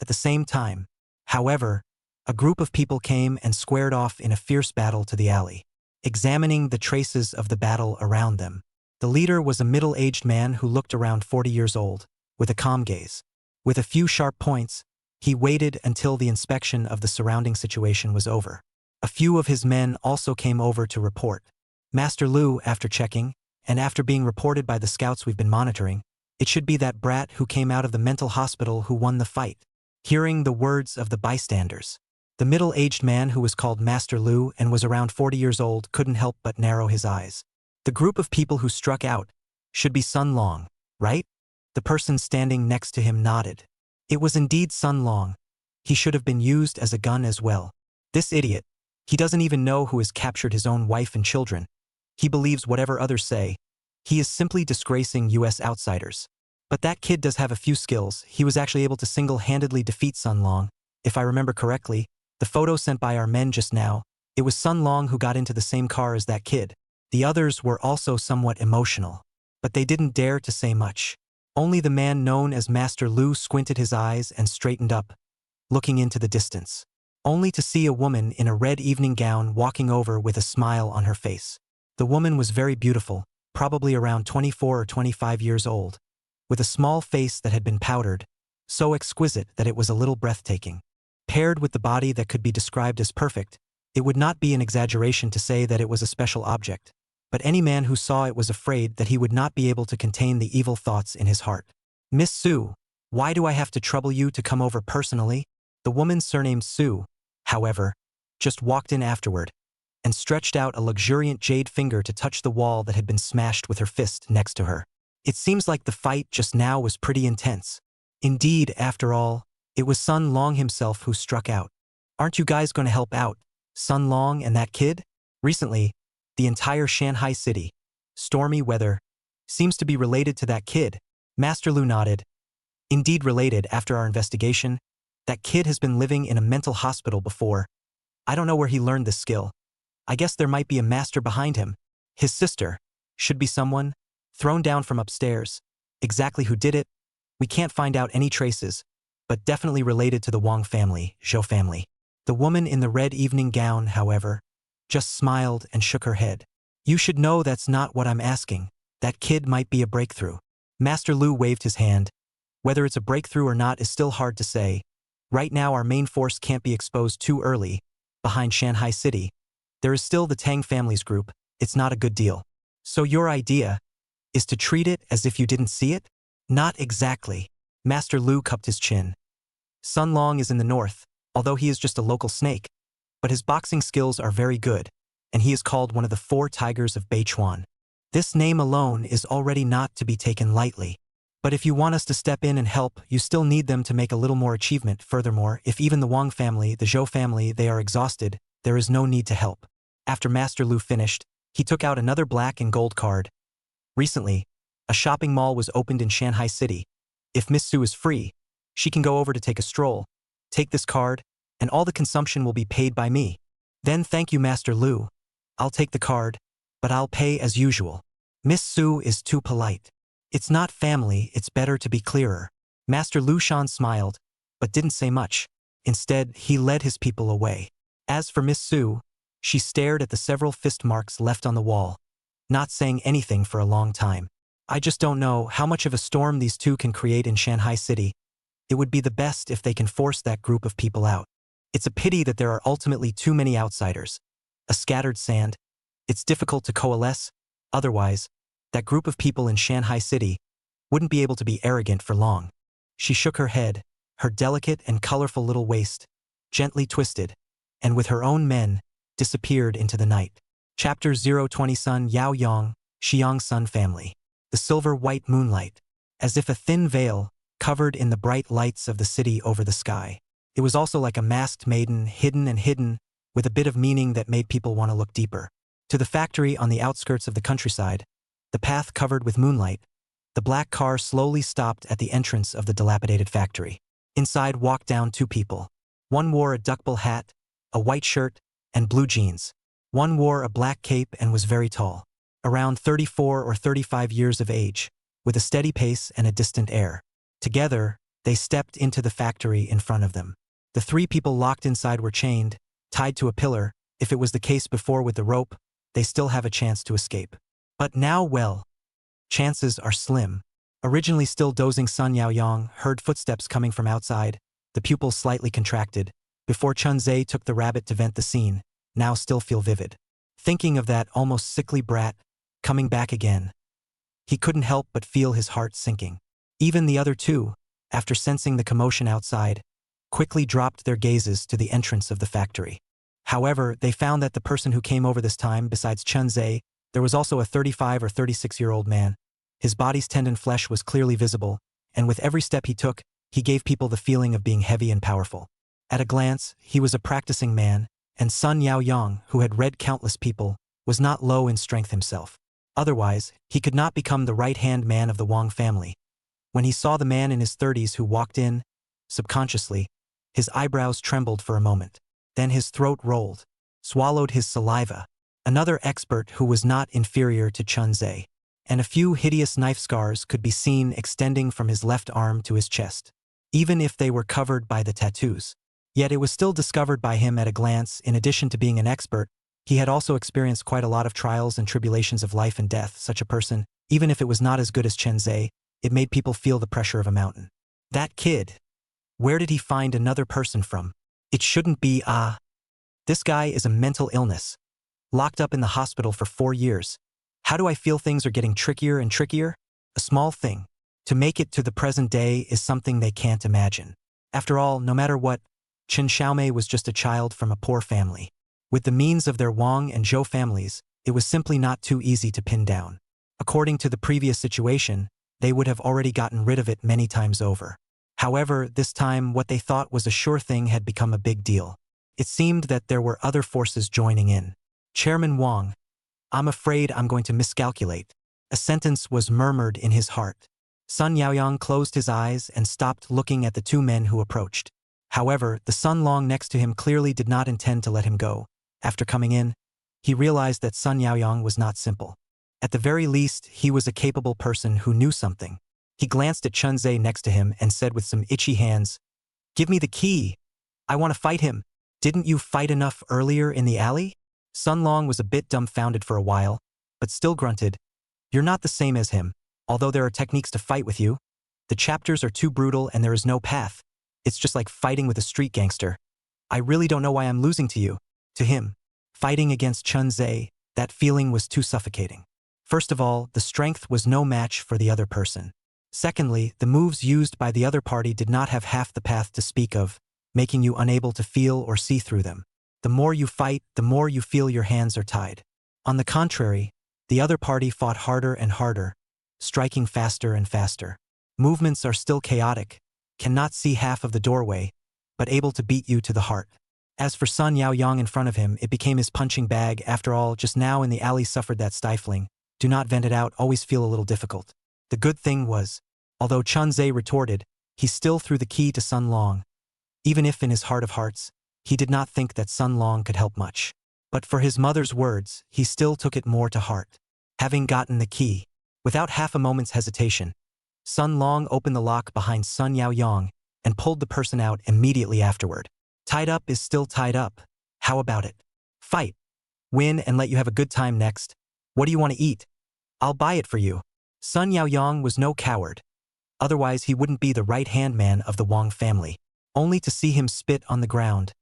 At the same time, however, a group of people came and squared off in a fierce battle to the alley, examining the traces of the battle around them. The leader was a middle-aged man who looked around 40 years old, with a calm gaze. With a few sharp points, he waited until the inspection of the surrounding situation was over. A few of his men also came over to report. "Master Lu, after checking, and after being reported by the scouts we've been monitoring, it should be that brat who came out of the mental hospital who won the fight." Hearing the words of the bystanders, the middle-aged man who was called Master Lu and was around 40 years old couldn't help but narrow his eyes. The group of people who struck out should be Sun Long, right? The person standing next to him nodded. It was indeed Sun Long. He should have been used as a gun as well. This idiot. He doesn't even know who has captured his own wife and children. He believes whatever others say. He is simply disgracing US outsiders. But that kid does have a few skills. He was actually able to single-handedly defeat Sun Long. If I remember correctly, the photo sent by our men just now, it was Sun Long who got into the same car as that kid. The others were also somewhat emotional. But they didn't dare to say much. Only the man known as Master Lu squinted his eyes and straightened up, looking into the distance, only to see a woman in a red evening gown walking over with a smile on her face. The woman was very beautiful, probably around 24 or 25 years old, with a small face that had been powdered, so exquisite that it was a little breathtaking. Paired with the body that could be described as perfect, it would not be an exaggeration to say that it was a special object. But any man who saw it was afraid that he would not be able to contain the evil thoughts in his heart. Miss Su, why do I have to trouble you to come over personally? The woman surnamed Su, however, just walked in afterward, and stretched out a luxuriant jade finger to touch the wall that had been smashed with her fist next to her. It seems like the fight just now was pretty intense. Indeed, after all, it was Sun Long himself who struck out. Aren't you guys going to help out, Sun Long and that kid? Recently, the entire Shanghai city, stormy weather, seems to be related to that kid. Master Lu nodded. Indeed related. After our investigation, that kid has been living in a mental hospital before. I don't know where he learned this skill. I guess there might be a master behind him. His sister should be someone thrown down from upstairs. Exactly who did it, we can't find out any traces, but definitely related to the Wang family, Zhou family. The woman in the red evening gown, however, just smiled and shook her head. You should know that's not what I'm asking. That kid might be a breakthrough. Master Lu waved his hand. Whether it's a breakthrough or not is still hard to say. Right now our main force can't be exposed too early. Behind Shanghai City, there is still the Tang family's group. It's not a good deal. So your idea is to treat it as if you didn't see it? Not exactly. Master Lu cupped his chin. Sun Long is in the north, although he is just a local snake. But his boxing skills are very good, and he is called one of the 4 tigers of Beichuan. This name alone is already not to be taken lightly. But if you want us to step in and help, you still need them to make a little more achievement. Furthermore, if even the Wang family, the Zhou family, they are exhausted, there is no need to help. After Master Lu finished, he took out another black and gold card. Recently, a shopping mall was opened in Shanghai City. If Miss Su is free, she can go over to take a stroll. Take this card, and all the consumption will be paid by me. Then thank you, Master Lu. I'll take the card, but I'll pay as usual. Miss Su is too polite. It's not family, it's better to be clearer. Master Lu Shan smiled, but didn't say much. Instead, he led his people away. As for Miss Su, she stared at the several fist marks left on the wall, not saying anything for a long time. I just don't know how much of a storm these two can create in Shanghai City. It would be the best if they can force that group of people out. It's a pity that there are ultimately too many outsiders. A scattered sand. It's difficult to coalesce. Otherwise, that group of people in Shanghai City wouldn't be able to be arrogant for long. She shook her head, her delicate and colorful little waist gently twisted, and with her own men, disappeared into the night. Chapter 020 Sun Yao Yang, Xiang Sun family. The silver-white moonlight, as if a thin veil, covered in the bright lights of the city over the sky. It was also like a masked maiden, hidden, with a bit of meaning that made people want to look deeper. To the factory on the outskirts of the countryside, the path covered with moonlight, the black car slowly stopped at the entrance of the dilapidated factory. Inside walked down 2 people. One wore a duckbill hat, a white shirt, and blue jeans. One wore a black cape and was very tall, around 34 or 35 years of age, with a steady pace and a distant air. Together, they stepped into the factory in front of them. The 3 people locked inside were chained, tied to a pillar. If it was the case before with the rope, they still have a chance to escape. But now, well, chances are slim. Originally still dozing Sun Yaoyang heard footsteps coming from outside, the pupils slightly contracted, before Chun Ze took the rabbit to vent the scene, now still feel vivid. Thinking of that almost sickly brat, coming back again. He couldn't help but feel his heart sinking. Even the other 2, after sensing the commotion outside, quickly dropped their gazes to the entrance of the factory. However, they found that the person who came over this time, besides Chun Ze, there was also a 35 or 36-year-old man. His body's tendon flesh was clearly visible, and with every step he took, he gave people the feeling of being heavy and powerful. At a glance, he was a practicing man, and Sun Yaoyang, who had read countless people, was not low in strength himself. Otherwise, he could not become the right-hand man of the Wang family. When he saw the man in his 30s who walked in, subconsciously, his eyebrows trembled for a moment. Then his throat rolled, swallowed his saliva. Another expert who was not inferior to Chun Ze, and a few hideous knife scars could be seen extending from his left arm to his chest, even if they were covered by the tattoos. Yet it was still discovered by him at a glance. In addition to being an expert, he had also experienced quite a lot of trials and tribulations of life and death. Such a person, even if it was not as good as Chun Ze, it made people feel the pressure of a mountain. That kid. Where did he find another person from? It shouldn't be This guy is a mental illness. Locked up in the hospital for 4 years. How do I feel things are getting trickier and trickier? A small thing. To make it to the present day is something they can't imagine. After all, no matter what, Chen Xiaomei was just a child from a poor family. With the means of their Wang and Zhou families, it was simply not too easy to pin down. According to the previous situation, they would have already gotten rid of it many times over. However, this time what they thought was a sure thing had become a big deal. It seemed that there were other forces joining in. Chairman Wang, I'm afraid I'm going to miscalculate. A sentence was murmured in his heart. Sun Yaoyang closed his eyes and stopped looking at the two men who approached. However, the Sun Long next to him clearly did not intend to let him go. After coming in, he realized that Sun Yaoyang was not simple. At the very least, he was a capable person who knew something. He glanced at Chun Ze next to him and said with some itchy hands, "Give me the key. I want to fight him. Didn't you fight enough earlier in the alley?" Sun Long was a bit dumbfounded for a while, but still grunted, "You're not the same as him. Although there are techniques to fight with you, the chapters are too brutal and there is no path. It's just like fighting with a street gangster. I really don't know why I'm losing to you." To him, fighting against Chun Ze, that feeling was too suffocating. First of all, the strength was no match for the other person. Secondly, the moves used by the other party did not have half the path to speak of, making you unable to feel or see through them. The more you fight, the more you feel your hands are tied. On the contrary, the other party fought harder and harder, striking faster and faster. Movements are still chaotic, cannot see half of the doorway, but able to beat you to the heart. As for Sun Yaoyang in front of him, it became his punching bag. After all, just now in the alley suffered that stifling. Do not vent it out, always feel a little difficult. The good thing was, although Chun Ze retorted, he still threw the key to Sun Long. Even if in his heart of hearts, he did not think that Sun Long could help much. But for his mother's words, he still took it more to heart. Having gotten the key, without half a moment's hesitation, Sun Long opened the lock behind Sun Yaoyang and pulled the person out immediately afterward. Tied up is still tied up. How about it? Fight. Win and let you have a good time next. What do you want to eat? I'll buy it for you. Sun Yaoyang was no coward. Otherwise he wouldn't be the right-hand man of the Wang family. Only to see him spit on the ground,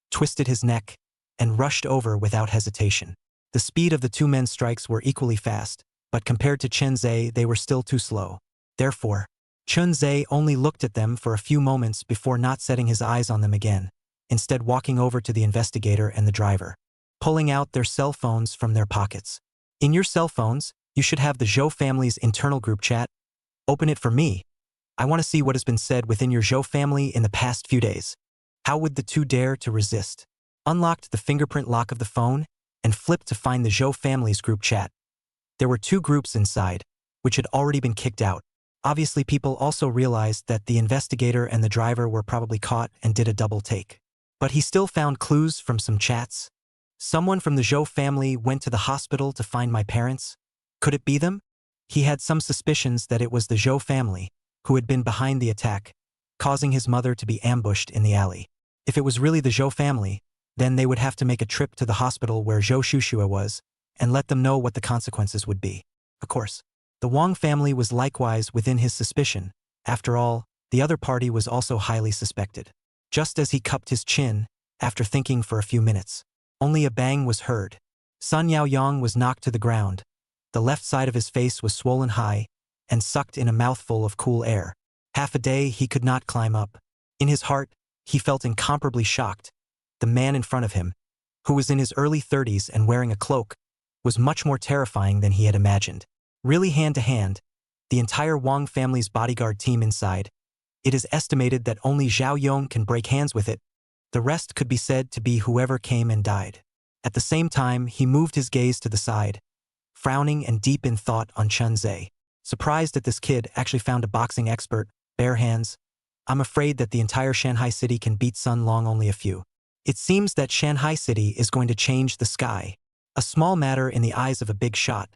twisted his neck, and rushed over without hesitation. The speed of the two men's strikes were equally fast, but compared to Chun Ze, they were still too slow. Therefore, Chun Ze only looked at them for a few moments before not setting his eyes on them again, instead walking over to the investigator and the driver, pulling out their cell phones from their pockets. In your cell phones, you should have the Zhou family's internal group chat. Open it for me. I want to see what has been said within your Zhou family in the past few days. How would the two dare to resist? Unlocked the fingerprint lock of the phone and flipped to find the Zhou family's group chat. There were two groups inside, which had already been kicked out. Obviously, people also realized that the investigator and the driver were probably caught and did a double take. But he still found clues from some chats. Someone from the Zhou family went to the hospital to find my parents. Could it be them? He had some suspicions that it was the Zhou family who had been behind the attack, causing his mother to be ambushed in the alley. If it was really the Zhou family, then they would have to make a trip to the hospital where Zhou Shushua was and let them know what the consequences would be. Of course, the Wang family was likewise within his suspicion. After all, the other party was also highly suspected. Just as he cupped his chin, after thinking for a few minutes, only a bang was heard. Sun Yaoyang was knocked to the ground. The left side of his face was swollen high and sucked in a mouthful of cool air. Half a day he could not climb up. In his heart, he felt incomparably shocked. The man in front of him, who was in his early 30s and wearing a cloak, was much more terrifying than he had imagined. Really hand to hand, the entire Wang family's bodyguard team inside. It is estimated that only Zhao Yong can break hands with it. The rest could be said to be whoever came and died. At the same time, he moved his gaze to the side, frowning and deep in thought on Chun Ze. Surprised that this kid actually found a boxing expert, bare hands. I'm afraid that the entire Shanghai city can beat Sun Long only a few. It seems that Shanghai city is going to change the sky. A small matter in the eyes of a big shot.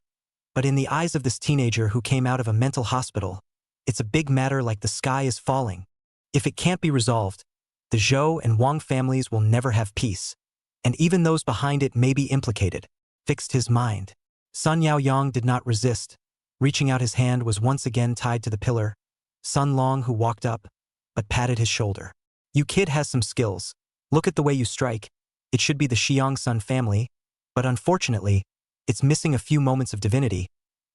But in the eyes of this teenager who came out of a mental hospital, it's a big matter like the sky is falling. If it can't be resolved, the Zhou and Wang families will never have peace. And even those behind it may be implicated. Fixed his mind. Sun Yaoyang did not resist. Reaching out his hand was once again tied to the pillar. Sun Long, who walked up, but patted his shoulder. You kid has some skills. Look at the way you strike. It should be the Xiang Sun family, but unfortunately, it's missing a few moments of divinity.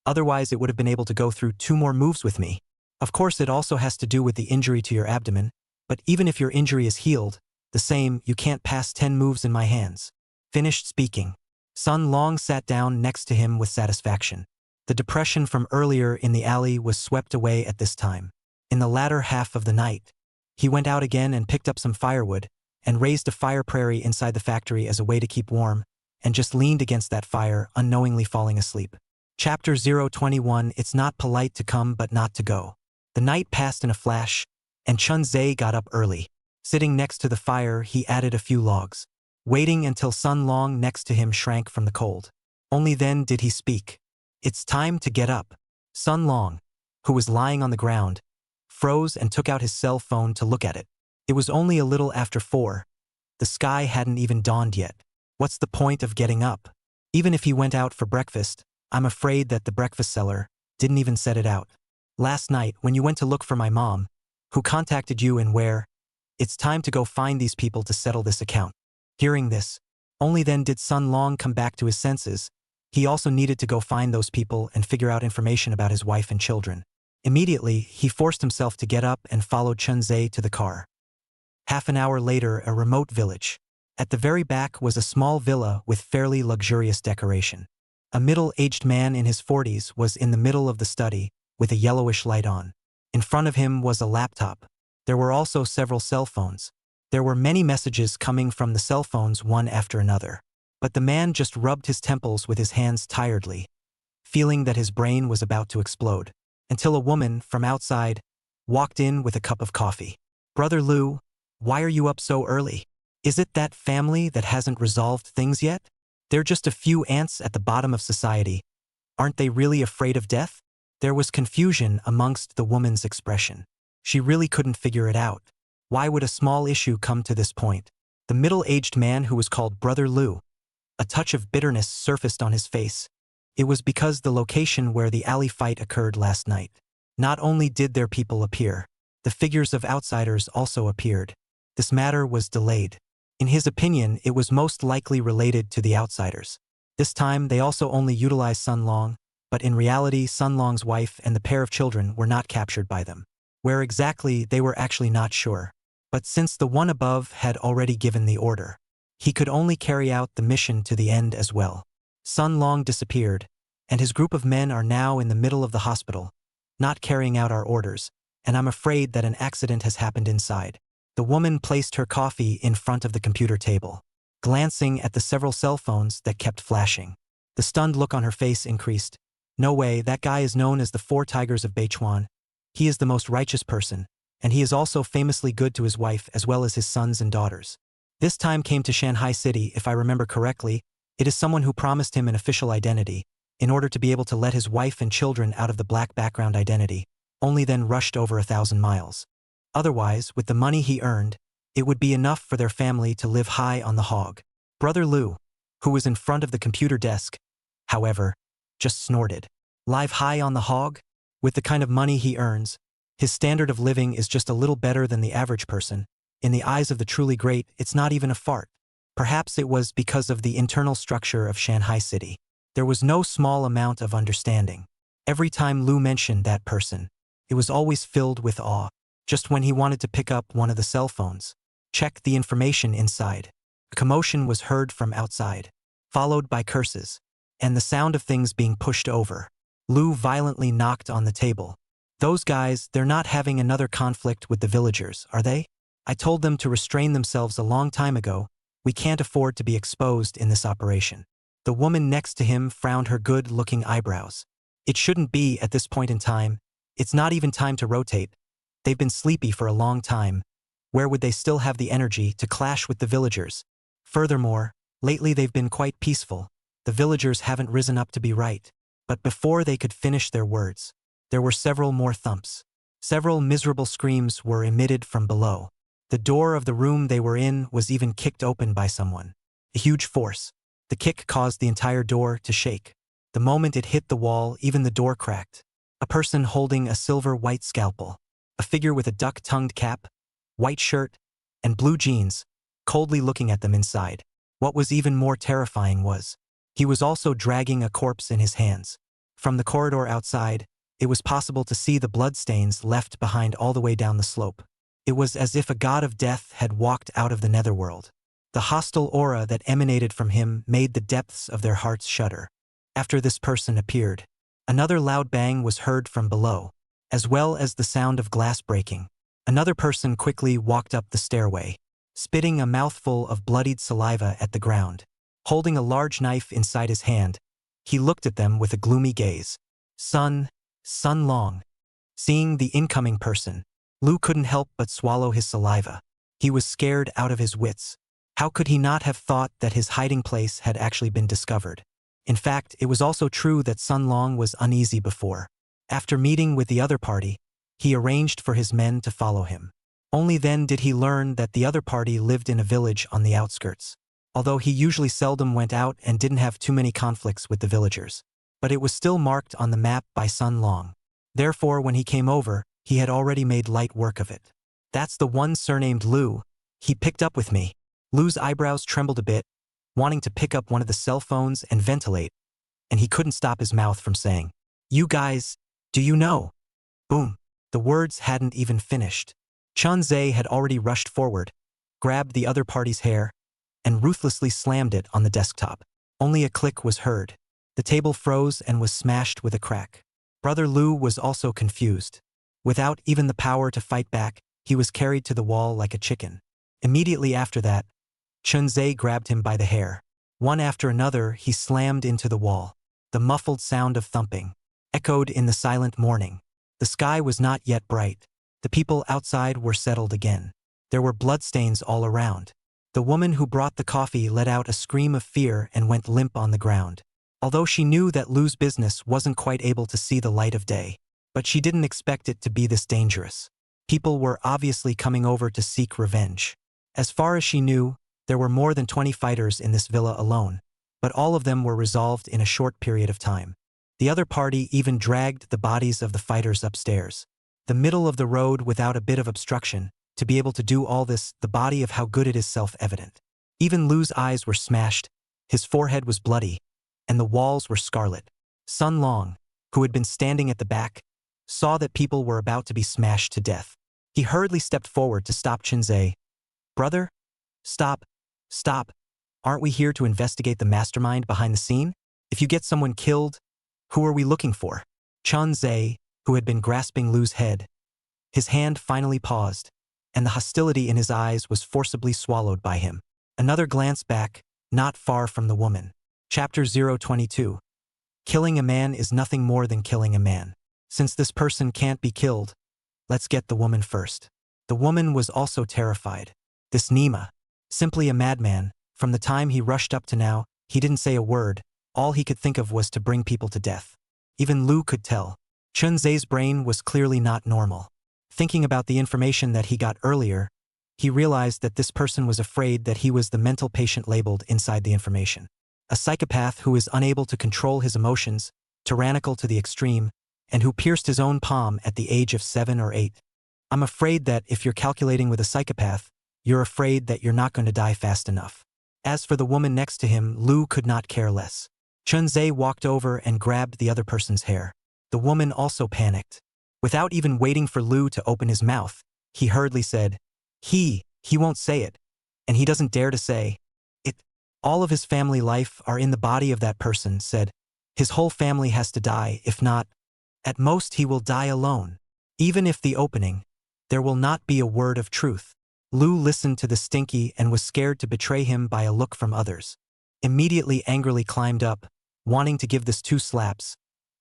Otherwise, it would have been able to go through 2 more moves with me. Of course, it also has to do with the injury to your abdomen, but even if your injury is healed, the same, you can't pass 10 moves in my hands. Finished speaking. Sun Long sat down next to him with satisfaction. The depression from earlier in the alley was swept away at this time. In the latter half of the night, he went out again and picked up some firewood, and raised a fire prairie inside the factory as a way to keep warm, and just leaned against that fire, unknowingly falling asleep. Chapter 021. It's not polite to come but not to go. The night passed in a flash, and Chun Ze got up early. Sitting next to the fire, he added a few logs, waiting until Sun Long next to him shrank from the cold. Only then did he speak. It's time to get up. Sun Long, who was lying on the ground, froze and took out his cell phone to look at it. It was only a little after 4. The sky hadn't even dawned yet. What's the point of getting up? Even if he went out for breakfast, I'm afraid that the breakfast seller didn't even set it out. Last night, when you went to look for my mom, who contacted you and where? It's time to go find these people to settle this account. Hearing this, only then did Sun Long come back to his senses. He also needed to go find those people and figure out information about his wife and children. Immediately, he forced himself to get up and followed Chun Ze to the car. Half an hour later, a remote village. At the very back was a small villa with fairly luxurious decoration. A middle-aged man in his 40s was in the middle of the study, with a yellowish light on. In front of him was a laptop. There were also several cell phones. There were many messages coming from the cell phones one after another. But the man just rubbed his temples with his hands tiredly, feeling that his brain was about to explode, until a woman, from outside, walked in with a cup of coffee. Brother Lu, why are you up so early? Is it that family that hasn't resolved things yet? They're just a few ants at the bottom of society. Aren't they really afraid of death? There was confusion amongst the woman's expression. She really couldn't figure it out. Why would a small issue come to this point? The middle-aged man who was called Brother Lu. A touch of bitterness surfaced on his face. It was because the location where the alley fight occurred last night. Not only did their people appear, the figures of outsiders also appeared. This matter was delayed. In his opinion, it was most likely related to the outsiders. This time, they also only utilized Sun Long, but in reality, Sun Long's wife and the pair of children were not captured by them. Where exactly, they were actually not sure. But since the one above had already given the order, he could only carry out the mission to the end as well. Sun Long disappeared, and his group of men are now in the middle of the hospital, not carrying out our orders, and I'm afraid that an accident has happened inside. The woman placed her coffee in front of the computer table, glancing at the several cell phones that kept flashing. The stunned look on her face increased. No way, that guy is known as the 4 Tigers of Beichuan. He is the most righteous person, and he is also famously good to his wife as well as his sons and daughters. This time came to Shanghai City, if I remember correctly. It is someone who promised him an official identity, in order to be able to let his wife and children out of the black background identity, only then rushed over 1,000 miles. Otherwise, with the money he earned, it would be enough for their family to live high on the hog. Brother Lu, who was in front of the computer desk, however, just snorted. Live high on the hog? With the kind of money he earns, his standard of living is just a little better than the average person. In the eyes of the truly great, it's not even a fart. Perhaps it was because of the internal structure of Shanghai City. There was no small amount of understanding. Every time Lu mentioned that person, it was always filled with awe. Just when he wanted to pick up one of the cell phones, check the information inside, a commotion was heard from outside, followed by curses, and the sound of things being pushed over. Lu violently knocked on the table. Those guys, they're not having another conflict with the villagers, are they? I told them to restrain themselves a long time ago. We can't afford to be exposed in this operation. The woman next to him frowned her good-looking eyebrows. It shouldn't be at this point in time. It's not even time to rotate. They've been sleepy for a long time. Where would they still have the energy to clash with the villagers? Furthermore, lately they've been quite peaceful. The villagers haven't risen up to be right. But before they could finish their words, there were several more thumps. Several miserable screams were emitted from below. The door of the room they were in was even kicked open by someone. A huge force. The kick caused the entire door to shake. The moment it hit the wall, even the door cracked. A person holding a silver-white scalpel. A figure with a duck-tongued cap, white shirt, and blue jeans, coldly looking at them inside. What was even more terrifying was, he was also dragging a corpse in his hands. From the corridor outside, it was possible to see the bloodstains left behind all the way down the slope. It was as if a god of death had walked out of the netherworld. The hostile aura that emanated from him made the depths of their hearts shudder. After this person appeared, another loud bang was heard from below, as well as the sound of glass breaking. Another person quickly walked up the stairway, spitting a mouthful of bloodied saliva at the ground. Holding a large knife inside his hand, he looked at them with a gloomy gaze. Sun Long. Seeing the incoming person, Lu couldn't help but swallow his saliva. He was scared out of his wits. How could he not have thought that his hiding place had actually been discovered? In fact, it was also true that Sun Long was uneasy before. After meeting with the other party, he arranged for his men to follow him. Only then did he learn that the other party lived in a village on the outskirts. Although he usually seldom went out and didn't have too many conflicts with the villagers. But it was still marked on the map by Sun Long. Therefore, when he came over, he had already made light work of it. That's the one surnamed Lu. He picked up with me. Lu's eyebrows trembled a bit, wanting to pick up one of the cell phones and ventilate, and he couldn't stop his mouth from saying, "You guys, do you know?" Boom. The words hadn't even finished. Chun Ze had already rushed forward, grabbed the other party's hair, and ruthlessly slammed it on the desktop. Only a click was heard. The table froze and was smashed with a crack. Brother Lu was also confused. Without even the power to fight back, he was carried to the wall like a chicken. Immediately after that, Chun Ze grabbed him by the hair. One after another, he slammed into the wall. The muffled sound of thumping echoed in the silent morning. The sky was not yet bright. The people outside were settled again. There were bloodstains all around. The woman who brought the coffee let out a scream of fear and went limp on the ground. Although she knew that Lu's business wasn't quite able to see the light of day. But she didn't expect it to be this dangerous. People were obviously coming over to seek revenge. As far as she knew, there were more than 20 fighters in this villa alone, but all of them were resolved in a short period of time. The other party even dragged the bodies of the fighters upstairs. The middle of the road without a bit of obstruction. To be able to do all this, the body of how good it is self-evident. Even Lu's eyes were smashed, his forehead was bloody, and the walls were scarlet. Sun Long, who had been standing at the back, saw that people were about to be smashed to death. He hurriedly stepped forward to stop Chun Ze. "Brother? Stop. Stop. Aren't we here to investigate the mastermind behind the scene? If you get someone killed, who are we looking for?" Chun Ze, who had been grasping Lu's head, his hand finally paused, and the hostility in his eyes was forcibly swallowed by him. Another glance back, not far from the woman. Chapter 022. Killing a man is nothing more than killing a man. Since this person can't be killed, let's get the woman first. The woman was also terrified. This Nima, simply a madman, from the time he rushed up to now, he didn't say a word. All he could think of was to bring people to death. Even Lu could tell. Chun Ze's brain was clearly not normal. Thinking about the information that he got earlier, he realized that this person was afraid that he was the mental patient labeled inside the information. A psychopath who is unable to control his emotions, tyrannical to the extreme, and who pierced his own palm at the age of 7 or 8. I'm afraid that if you're calculating with a psychopath, you're afraid that you're not going to die fast enough. As for the woman next to him, Lu could not care less. Chun Ze walked over and grabbed the other person's hair. The woman also panicked. Without even waiting for Lu to open his mouth, he hurriedly said, He won't say it. And he doesn't dare to say it. All of his family life are in the body of that person, said. His whole family has to die, if not, at most he will die alone. Even if the opening, there will not be a word of truth. Lu listened to the stinky and was scared to betray him by a look from others. Immediately angrily climbed up, wanting to give this 2 slaps,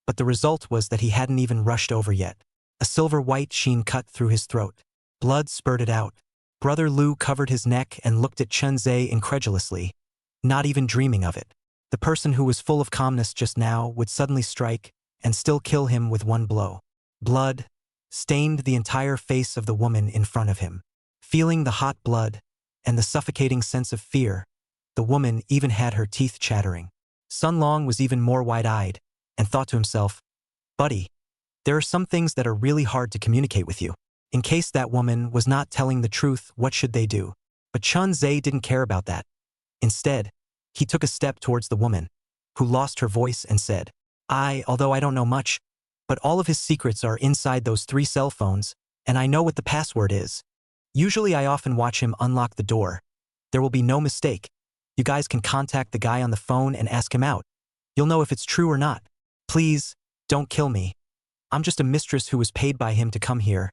but the result was that he hadn't even rushed over yet. A silver-white sheen cut through his throat. Blood spurted out. Brother Lu covered his neck and looked at Chun Ze incredulously, not even dreaming of it. The person who was full of calmness just now would suddenly strike and still kill him with 1 blow. Blood stained the entire face of the woman in front of him. Feeling the hot blood and the suffocating sense of fear, the woman even had her teeth chattering. Sun Long was even more wide-eyed and thought to himself, "Buddy, there are some things that are really hard to communicate with you. In case that woman was not telling the truth, what should they do?" But Chun Ze didn't care about that. Instead, he took a step towards the woman, who lost her voice and said, although I don't know much, but all of his secrets are inside those 3 cell phones, and I know what the password is. Usually I often watch him unlock the door. There will be no mistake. You guys can contact the guy on the phone and ask him out. You'll know if it's true or not. Please, don't kill me. I'm just a mistress who was paid by him to come here.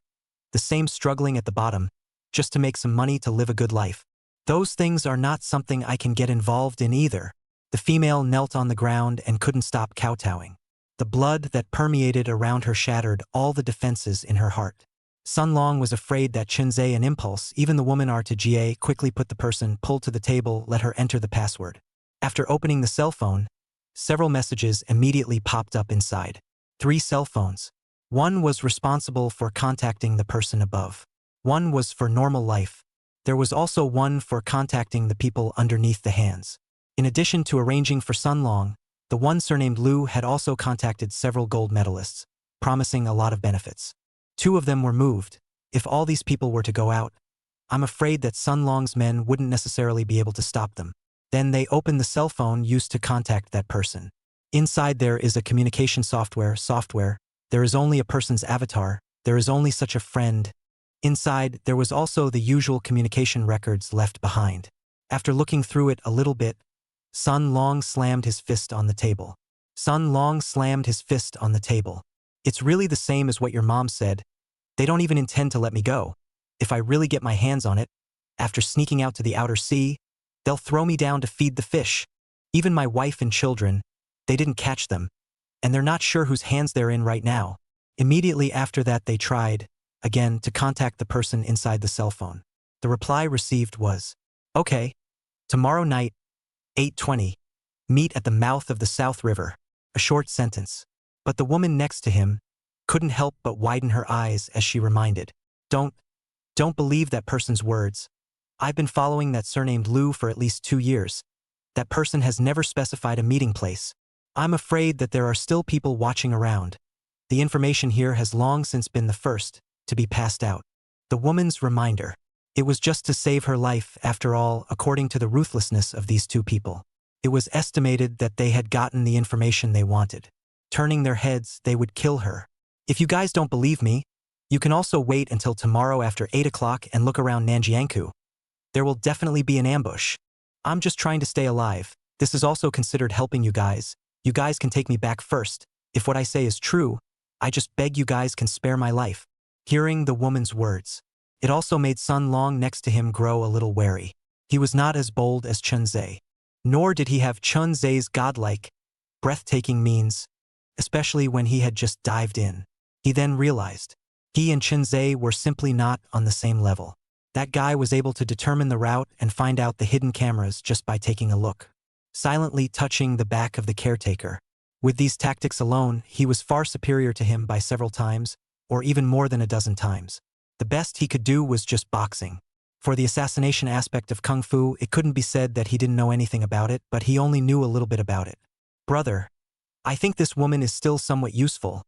The same struggling at the bottom, just to make some money to live a good life. Those things are not something I can get involved in either. The female knelt on the ground and couldn't stop kowtowing. The blood that permeated around her shattered all the defenses in her heart. Sun Long was afraid that Chun Ze and Impulse, even the woman RTGA, quickly put the person pulled to the table, let her enter the password. After opening the cell phone, several messages immediately popped up inside. 3 cell phones. 1 was responsible for contacting the person above. 1 was for normal life. There was also 1 for contacting the people underneath the hands. In addition to arranging for Sun Long, the one surnamed Lu had also contacted several gold medalists, promising a lot of benefits. 2 of them were moved. If all these people were to go out, I'm afraid that Sun Long's men wouldn't necessarily be able to stop them. Then they opened the cell phone used to contact that person. Inside there is a communication software. There is only a person's avatar. There is only such a friend. Inside, there was also the usual communication records left behind. After looking through it a little bit, Sun Long slammed his fist on the table. Sun Long slammed his fist on the table. It's really the same as what your mom said. They don't even intend to let me go. If I really get my hands on it, after sneaking out to the outer sea, they'll throw me down to feed the fish. Even my wife and children, they didn't catch them, and they're not sure whose hands they're in right now. Immediately after that they tried, again, to contact the person inside the cell phone. The reply received was, "Okay, tomorrow night, 8:20, meet at the mouth of the South River." A short sentence. But the woman next to him couldn't help but widen her eyes as she reminded, Don't believe that person's words. I've been following that surnamed Lu for at least 2 years. That person has never specified a meeting place. I'm afraid that there are still people watching around. The information here has long since been the first to be passed out." The woman's reminder. It was just to save her life, after all, according to the ruthlessness of these 2 people. It was estimated that they had gotten the information they wanted. Turning their heads, they would kill her. If you guys don't believe me, you can also wait until tomorrow after 8 o'clock and look around Nanjiangkou. There will definitely be an ambush. I'm just trying to stay alive. This is also considered helping you guys. You guys can take me back first. If what I say is true, I just beg you guys can spare my life. Hearing the woman's words, it also made Sun Long next to him grow a little wary. He was not as bold as Chun Ze, nor did he have Chun Ze's godlike, breathtaking means, especially when he had just dived in. He then realized he and Chun Ze were simply not on the same level. That guy was able to determine the route and find out the hidden cameras just by taking a look, silently touching the back of the caretaker. With these tactics alone, he was far superior to him by several times, or even more than a dozen times. The best he could do was just boxing. For the assassination aspect of Kung Fu, it couldn't be said that he didn't know anything about it, but he only knew a little bit about it. "Brother, I think this woman is still somewhat useful.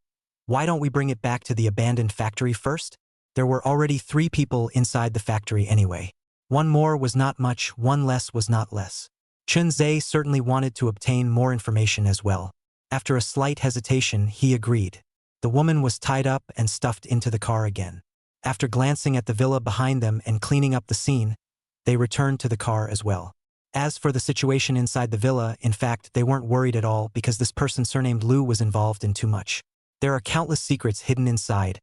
Why don't we bring it back to the abandoned factory first?" There were already 3 people inside the factory anyway. 1 more was not much, 1 less was not less. Chun Ze certainly wanted to obtain more information as well. After a slight hesitation, he agreed. The woman was tied up and stuffed into the car again. After glancing at the villa behind them and cleaning up the scene, they returned to the car as well. As for the situation inside the villa, in fact, they weren't worried at all because this person surnamed Lu was involved in too much. There are countless secrets hidden inside,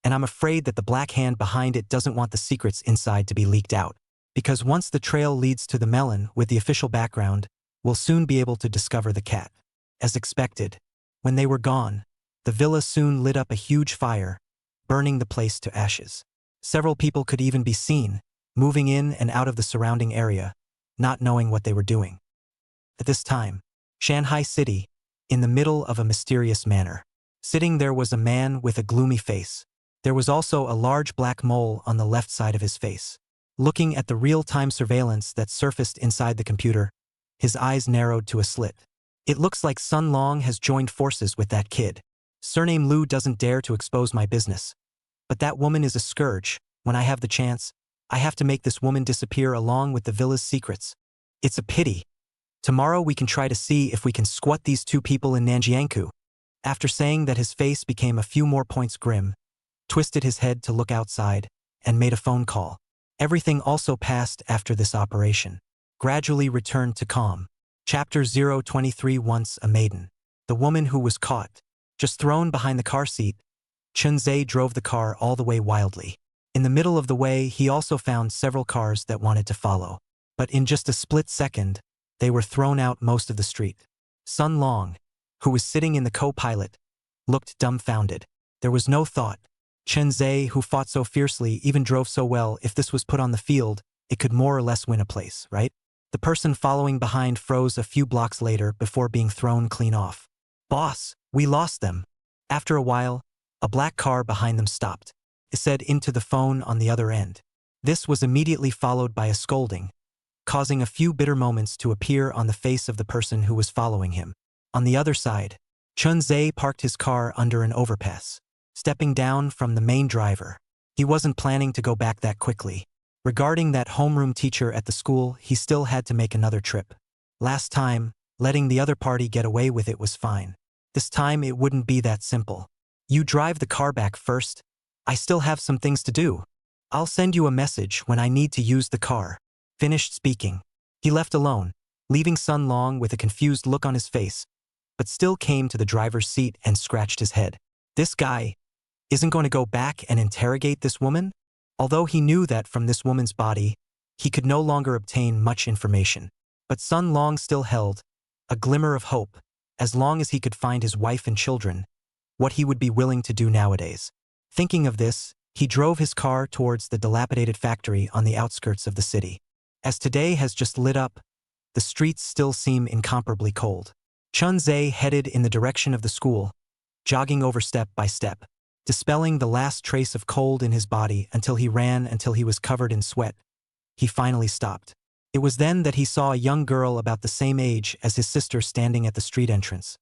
and I'm afraid that the black hand behind it doesn't want the secrets inside to be leaked out. Because once the trail leads to the melon with the official background, we'll soon be able to discover the cat. As expected, when they were gone, the villa soon lit up a huge fire, burning the place to ashes. Several people could even be seen, moving in and out of the surrounding area, not knowing what they were doing. At this time, Shanghai City, in the middle of a mysterious manor. Sitting there was a man with a gloomy face. There was also a large black mole on the left side of his face. Looking at the real-time surveillance that surfaced inside the computer, his eyes narrowed to a slit. It looks like Sun Long has joined forces with that kid. Surname Lu doesn't dare to expose my business. But that woman is a scourge. When I have the chance, I have to make this woman disappear along with the villa's secrets. It's a pity. Tomorrow we can try to see if we can squat these two people in Nanjiangkou. After saying that, his face became a few more points grim, twisted his head to look outside, and made a phone call. Everything also passed after this operation. Gradually returned to calm. Chapter 023. Once a maiden. The woman who was caught, just thrown behind the car seat, Chun Ze drove the car all the way wildly. In the middle of the way, he also found several cars that wanted to follow. But in just a split second, they were thrown out most of the street. Sun Long, who was sitting in the co-pilot, looked dumbfounded. There was no thought. Chun Ze, who fought so fiercely, even drove so well, if this was put on the field, it could more or less win a place, right? The person following behind froze a few blocks later before being thrown clean off. Boss, we lost them. After a while, a black car behind them stopped. It said into the phone on the other end. This was immediately followed by a scolding, causing a few bitter moments to appear on the face of the person who was following him. On the other side, Chun Ze parked his car under an overpass. Stepping down from the main driver, he wasn't planning to go back that quickly. Regarding that homeroom teacher at the school, he still had to make another trip. Last time, letting the other party get away with it was fine. This time it wouldn't be that simple. You drive the car back first. I still have some things to do. I'll send you a message when I need to use the car. Finished speaking. He left alone, leaving Sun Long with a confused look on his face, but still came to the driver's seat and scratched his head. This guy isn't going to go back and interrogate this woman? Although he knew that from this woman's body, he could no longer obtain much information. But Sun Long still held a glimmer of hope, as long as he could find his wife and children, what he would be willing to do nowadays. Thinking of this, he drove his car towards the dilapidated factory on the outskirts of the city. As today has just lit up, the streets still seem incomparably cold. Chun Ze headed in the direction of the school, jogging over step by step, dispelling the last trace of cold in his body until he ran until he was covered in sweat. He finally stopped. It was then that he saw a young girl about the same age as his sister standing at the street entrance,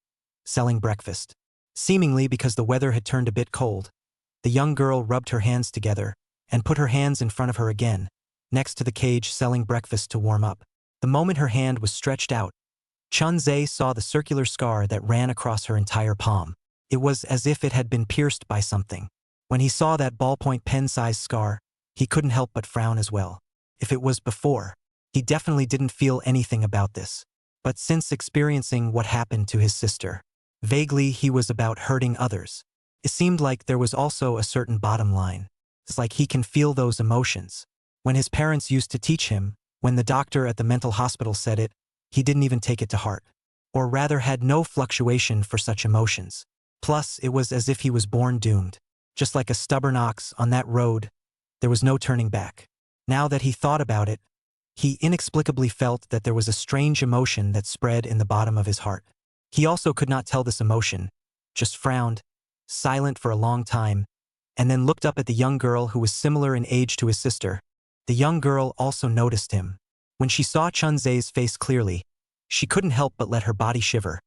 selling breakfast. Seemingly because the weather had turned a bit cold, the young girl rubbed her hands together and put her hands in front of her again, next to the cage selling breakfast to warm up. The moment her hand was stretched out, Chun Ze saw the circular scar that ran across her entire palm. It was as if it had been pierced by something. When he saw that ballpoint pen-sized scar, he couldn't help but frown as well. If it was before, he definitely didn't feel anything about this. But since experiencing what happened to his sister, vaguely he was about hurting others. It seemed like there was also a certain bottom line. It's like he can feel those emotions. When his parents used to teach him, when the doctor at the mental hospital said it, he didn't even take it to heart. Or rather had no fluctuation for such emotions. Plus, it was as if he was born doomed. Just like a stubborn ox on that road, there was no turning back. Now that he thought about it, he inexplicably felt that there was a strange emotion that spread in the bottom of his heart. He also could not tell this emotion, just frowned, silent for a long time, and then looked up at the young girl who was similar in age to his sister. The young girl also noticed him. When she saw Chun Ze's face clearly, she couldn't help but let her body shiver,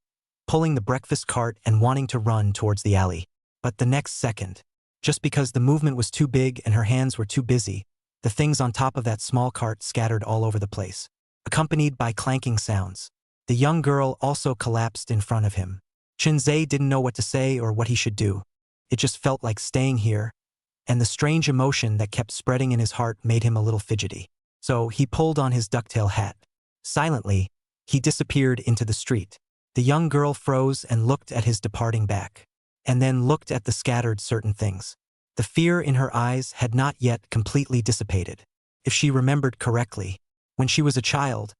pulling the breakfast cart and wanting to run towards the alley. But the next second, just because the movement was too big and her hands were too busy, the things on top of that small cart scattered all over the place, accompanied by clanking sounds. The young girl also collapsed in front of him. Chun Ze didn't know what to say or what he should do. It just felt like staying here, and the strange emotion that kept spreading in his heart made him a little fidgety. So he pulled on his ducktail hat. Silently, he disappeared into the street. The young girl froze and looked at his departing back, and then looked at the scattered certain things. The fear in her eyes had not yet completely dissipated. If she remembered correctly, when she was a child,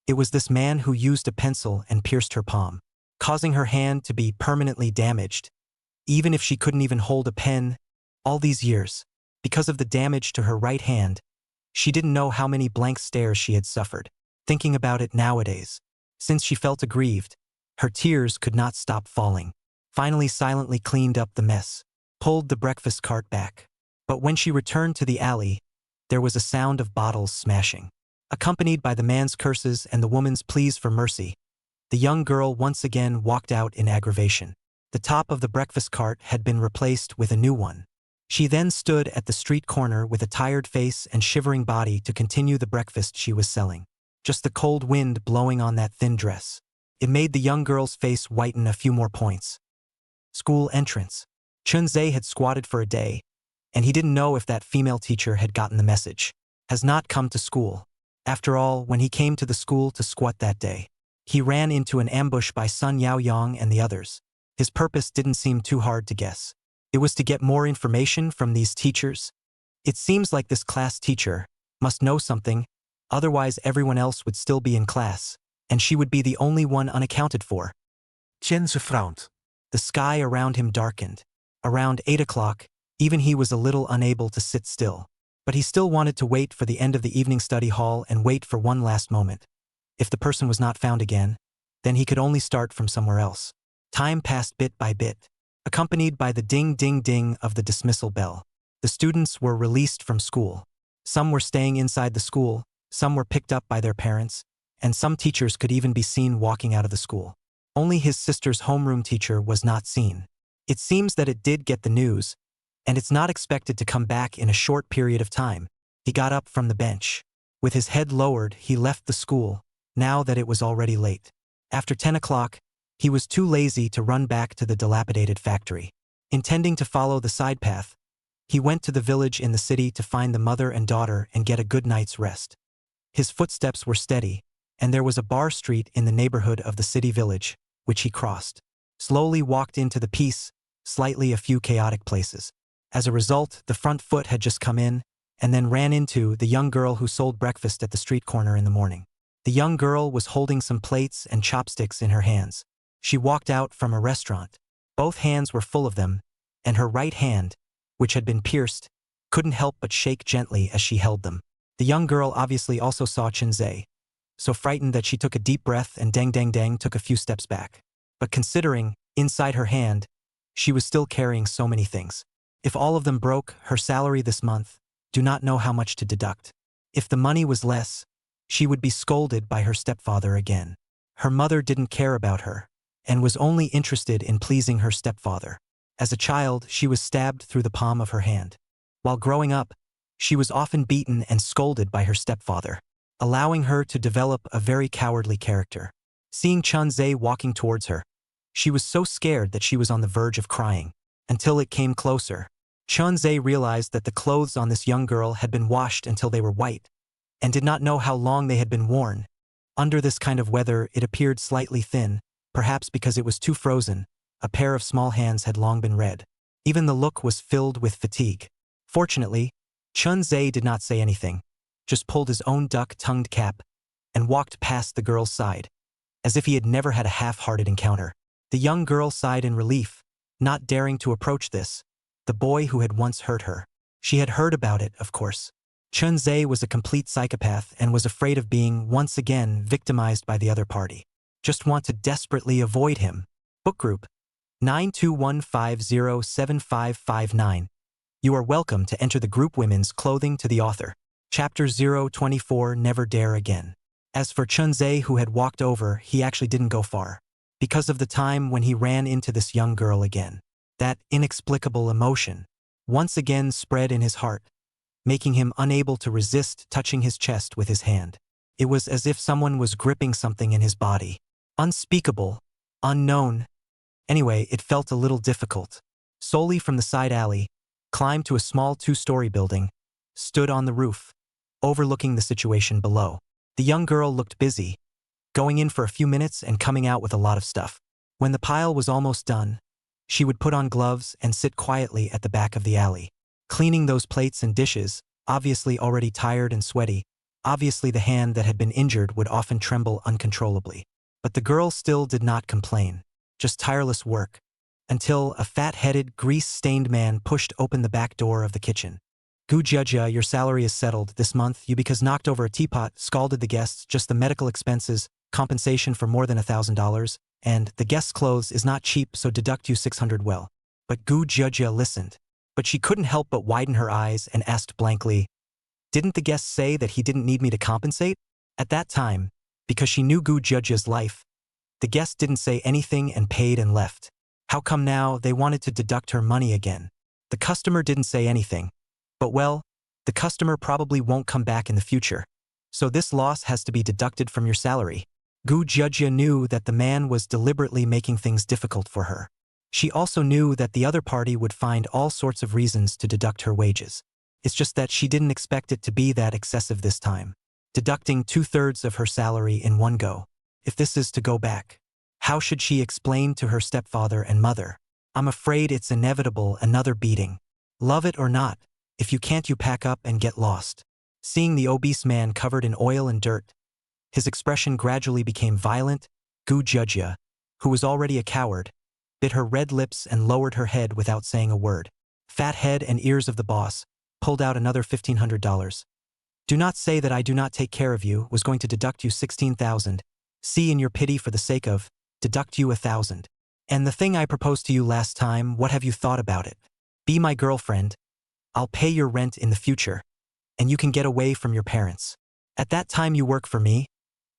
it was this man who used a pencil and pierced her palm, causing her hand to be permanently damaged. Even if she couldn't even hold a pen, all these years, because of the damage to her right hand, she didn't know how many blank stares she had suffered. Thinking about it nowadays, since she felt aggrieved, her tears could not stop falling. Finally silently cleaned up the mess, pulled the breakfast cart back. But when she returned to the alley, there was a sound of bottles smashing. Accompanied by the man's curses and the woman's pleas for mercy, the young girl once again walked out in aggravation. The top of the breakfast cart had been replaced with a new one. She then stood at the street corner with a tired face and shivering body to continue the breakfast she was selling. Just the cold wind blowing on that thin dress. It made the young girl's face whiten a few more points. School entrance. Chun Ze had squatted for a day, and he didn't know if that female teacher had gotten the message. Has not come to school. After all, when he came to the school to squat that day, he ran into an ambush by Sun Yaoyang and the others. His purpose didn't seem too hard to guess. It was to get more information from these teachers. It seems like this class teacher must know something, otherwise everyone else would still be in class, and she would be the only one unaccounted for. Chun Ze frowned. The sky around him darkened. Around 8 o'clock, even he was a little unable to sit still. But he still wanted to wait for the end of the evening study hall and wait for one last moment. If the person was not found again, then he could only start from somewhere else. Time passed bit by bit, accompanied by the ding-ding-ding of the dismissal bell. The students were released from school. Some were staying inside the school, some were picked up by their parents, and some teachers could even be seen walking out of the school. Only his sister's homeroom teacher was not seen. It seems that it did get the news, and it's not expected to come back in a short period of time. He got up from the bench. With his head lowered, he left the school, now that it was already late. After 10 o'clock, he was too lazy to run back to the dilapidated factory. Intending to follow the side path, he went to the village in the city to find the mother and daughter and get a good night's rest. His footsteps were steady, and there was a bar street in the neighborhood of the city village, which he crossed. Slowly walked into the peace, slightly a few chaotic places. As a result, the front foot had just come in, and then ran into the young girl who sold breakfast at the street corner in the morning. The young girl was holding some plates and chopsticks in her hands. She walked out from a restaurant. Both hands were full of them, and her right hand, which had been pierced, couldn't help but shake gently as she held them. The young girl obviously also saw Chun Ze, so frightened that she took a deep breath and dang took a few steps back. But considering, inside her hand, she was still carrying so many things. If all of them broke, her salary this month, do not know how much to deduct. If the money was less, she would be scolded by her stepfather again. Her mother didn't care about her, and was only interested in pleasing her stepfather. As a child, she was stabbed through the palm of her hand. While growing up, she was often beaten and scolded by her stepfather, allowing her to develop a very cowardly character. Seeing Chun Ze walking towards her, she was so scared that she was on the verge of crying. Until it came closer, Chun Ze realized that the clothes on this young girl had been washed until they were white, and did not know how long they had been worn. Under this kind of weather, it appeared slightly thin, perhaps because it was too frozen. A pair of small hands had long been red. Even the look was filled with fatigue. Fortunately, Chun Ze did not say anything, just pulled his own duck-tongued cap, and walked past the girl's side, as if he had never had a half-hearted encounter. The young girl sighed in relief, not daring to approach the boy who had once hurt her. She had heard about it, of course. Chun Ze was a complete psychopath and was afraid of being, once again, victimized by the other party. Just want to desperately avoid him. Book Group 921507559. You are welcome to enter the group Women's Clothing to the author. Chapter 024 Never Dare Again. As for Chun Ze, who had walked over, he actually didn't go far, because of the time when he ran into this young girl again. That inexplicable emotion once again spread in his heart, making him unable to resist touching his chest with his hand. It was as if someone was gripping something in his body. Unspeakable, unknown. Anyway, it felt a little difficult. Solely from the side alley, climbed to a small two-story building, stood on the roof, overlooking the situation below. The young girl looked busy, going in for a few minutes and coming out with a lot of stuff. When the pile was almost done, she would put on gloves and sit quietly at the back of the alley. cleaning those plates and dishes, obviously already tired and sweaty. Obviously the hand that had been injured would often tremble uncontrollably. But the girl still did not complain. Just tireless work. Until a fat-headed, grease-stained man pushed open the back door of the kitchen. "Gu Jia, your salary is settled this month. You because knocked over a teapot, scalded the guests, just the medical expenses, compensation for more than $1,000, and the guest's clothes is not cheap, so deduct you 600 well." But Gu Jia listened. But she couldn't help but widen her eyes and asked blankly, "Didn't the guest say that he didn't need me to compensate?" At that time, because she knew Gu Jia's life, the guest didn't say anything and paid and left. How come now they wanted to deduct her money again? The customer didn't say anything. But well, the customer probably won't come back in the future. So this loss has to be deducted from your salary. Gu Jia knew that the man was deliberately making things difficult for her. She also knew that the other party would find all sorts of reasons to deduct her wages. It's just that she didn't expect it to be that excessive this time. Deducting 2/3 of her salary in one go. If this is to go back, how should she explain to her stepfather and mother? "I'm afraid it's inevitable, another beating. Love it or not, if you can't, you pack up and get lost." Seeing the obese man covered in oil and dirt, his expression gradually became violent. Gu Jia, who was already a coward, bit her red lips and lowered her head without saying a word. Fat head and ears of the boss pulled out another $1,500. "Do not say that I do not take care of you, was going to deduct you 16,000. See, in your pity for the sake of, deduct you 1,000. And the thing I proposed to you last time, what have you thought about it? Be my girlfriend. I'll pay your rent in the future. And you can get away from your parents. At that time you work for me.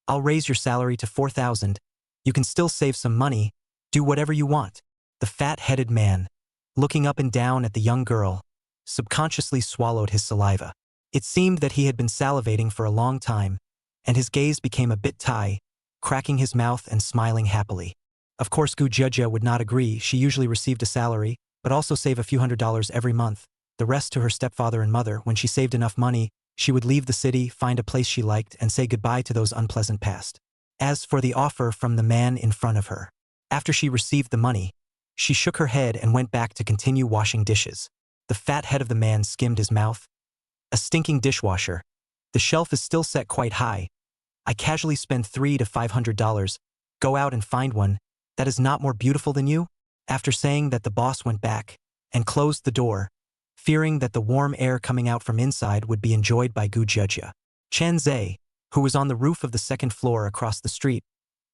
I'll raise your salary to 4,000. You can still save some money. Do whatever you want." The fat-headed man, looking up and down at the young girl, subconsciously swallowed his saliva. It seemed that he had been salivating for a long time, and his gaze became a bit tight, cracking his mouth and smiling happily. Of course Gu Jia would not agree. She usually received a salary, but also save a few $100s every month, the rest to her stepfather and mother. When she saved enough money, she would leave the city, find a place she liked, and say goodbye to those unpleasant past. As for the offer from the man in front of her, after she received the money, she shook her head and went back to continue washing dishes. The fat head of the man skimmed his mouth. "A stinking dishwasher. The shelf is still set quite high. I casually spend $300 to $500. Go out and find one that is not more beautiful than you?" After saying that, the boss went back and closed the door, fearing that the warm air coming out from inside would be enjoyed by Gu Jia. Chun Ze, who was on the roof of the second floor across the street,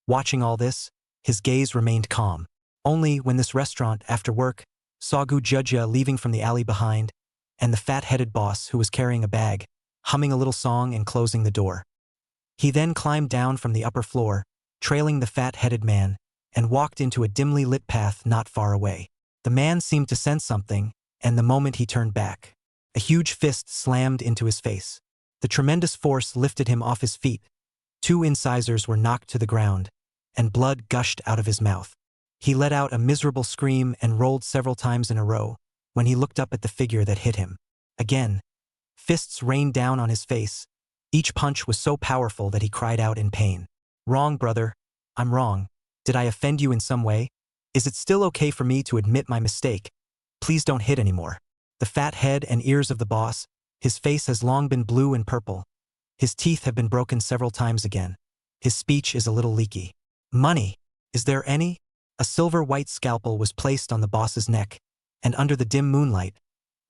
watching all this, his gaze remained calm. Only when this restaurant, after work, saw Gu Jia leaving from the alley behind, and the fat-headed boss, who was carrying a bag, humming a little song and closing the door. He then climbed down from the upper floor, trailing the fat-headed man, and walked into a dimly lit path not far away. The man seemed to sense something, and the moment he turned back, a huge fist slammed into his face. The tremendous force lifted him off his feet. 2 incisors were knocked to the ground, and blood gushed out of his mouth. He let out a miserable scream and rolled several times in a row when he looked up at the figure that hit him. Again, fists rained down on his face. Each punch was so powerful that he cried out in pain. "Wrong, brother. I'm wrong. Did I offend you in some way? Is it still okay for me to admit my mistake? Please don't hit anymore." The fat head and ears of the boss, his face has long been blue and purple. His teeth have been broken several times again. His speech is a little leaky. "Money. Is there any?" A silver-white scalpel was placed on the boss's neck, and under the dim moonlight,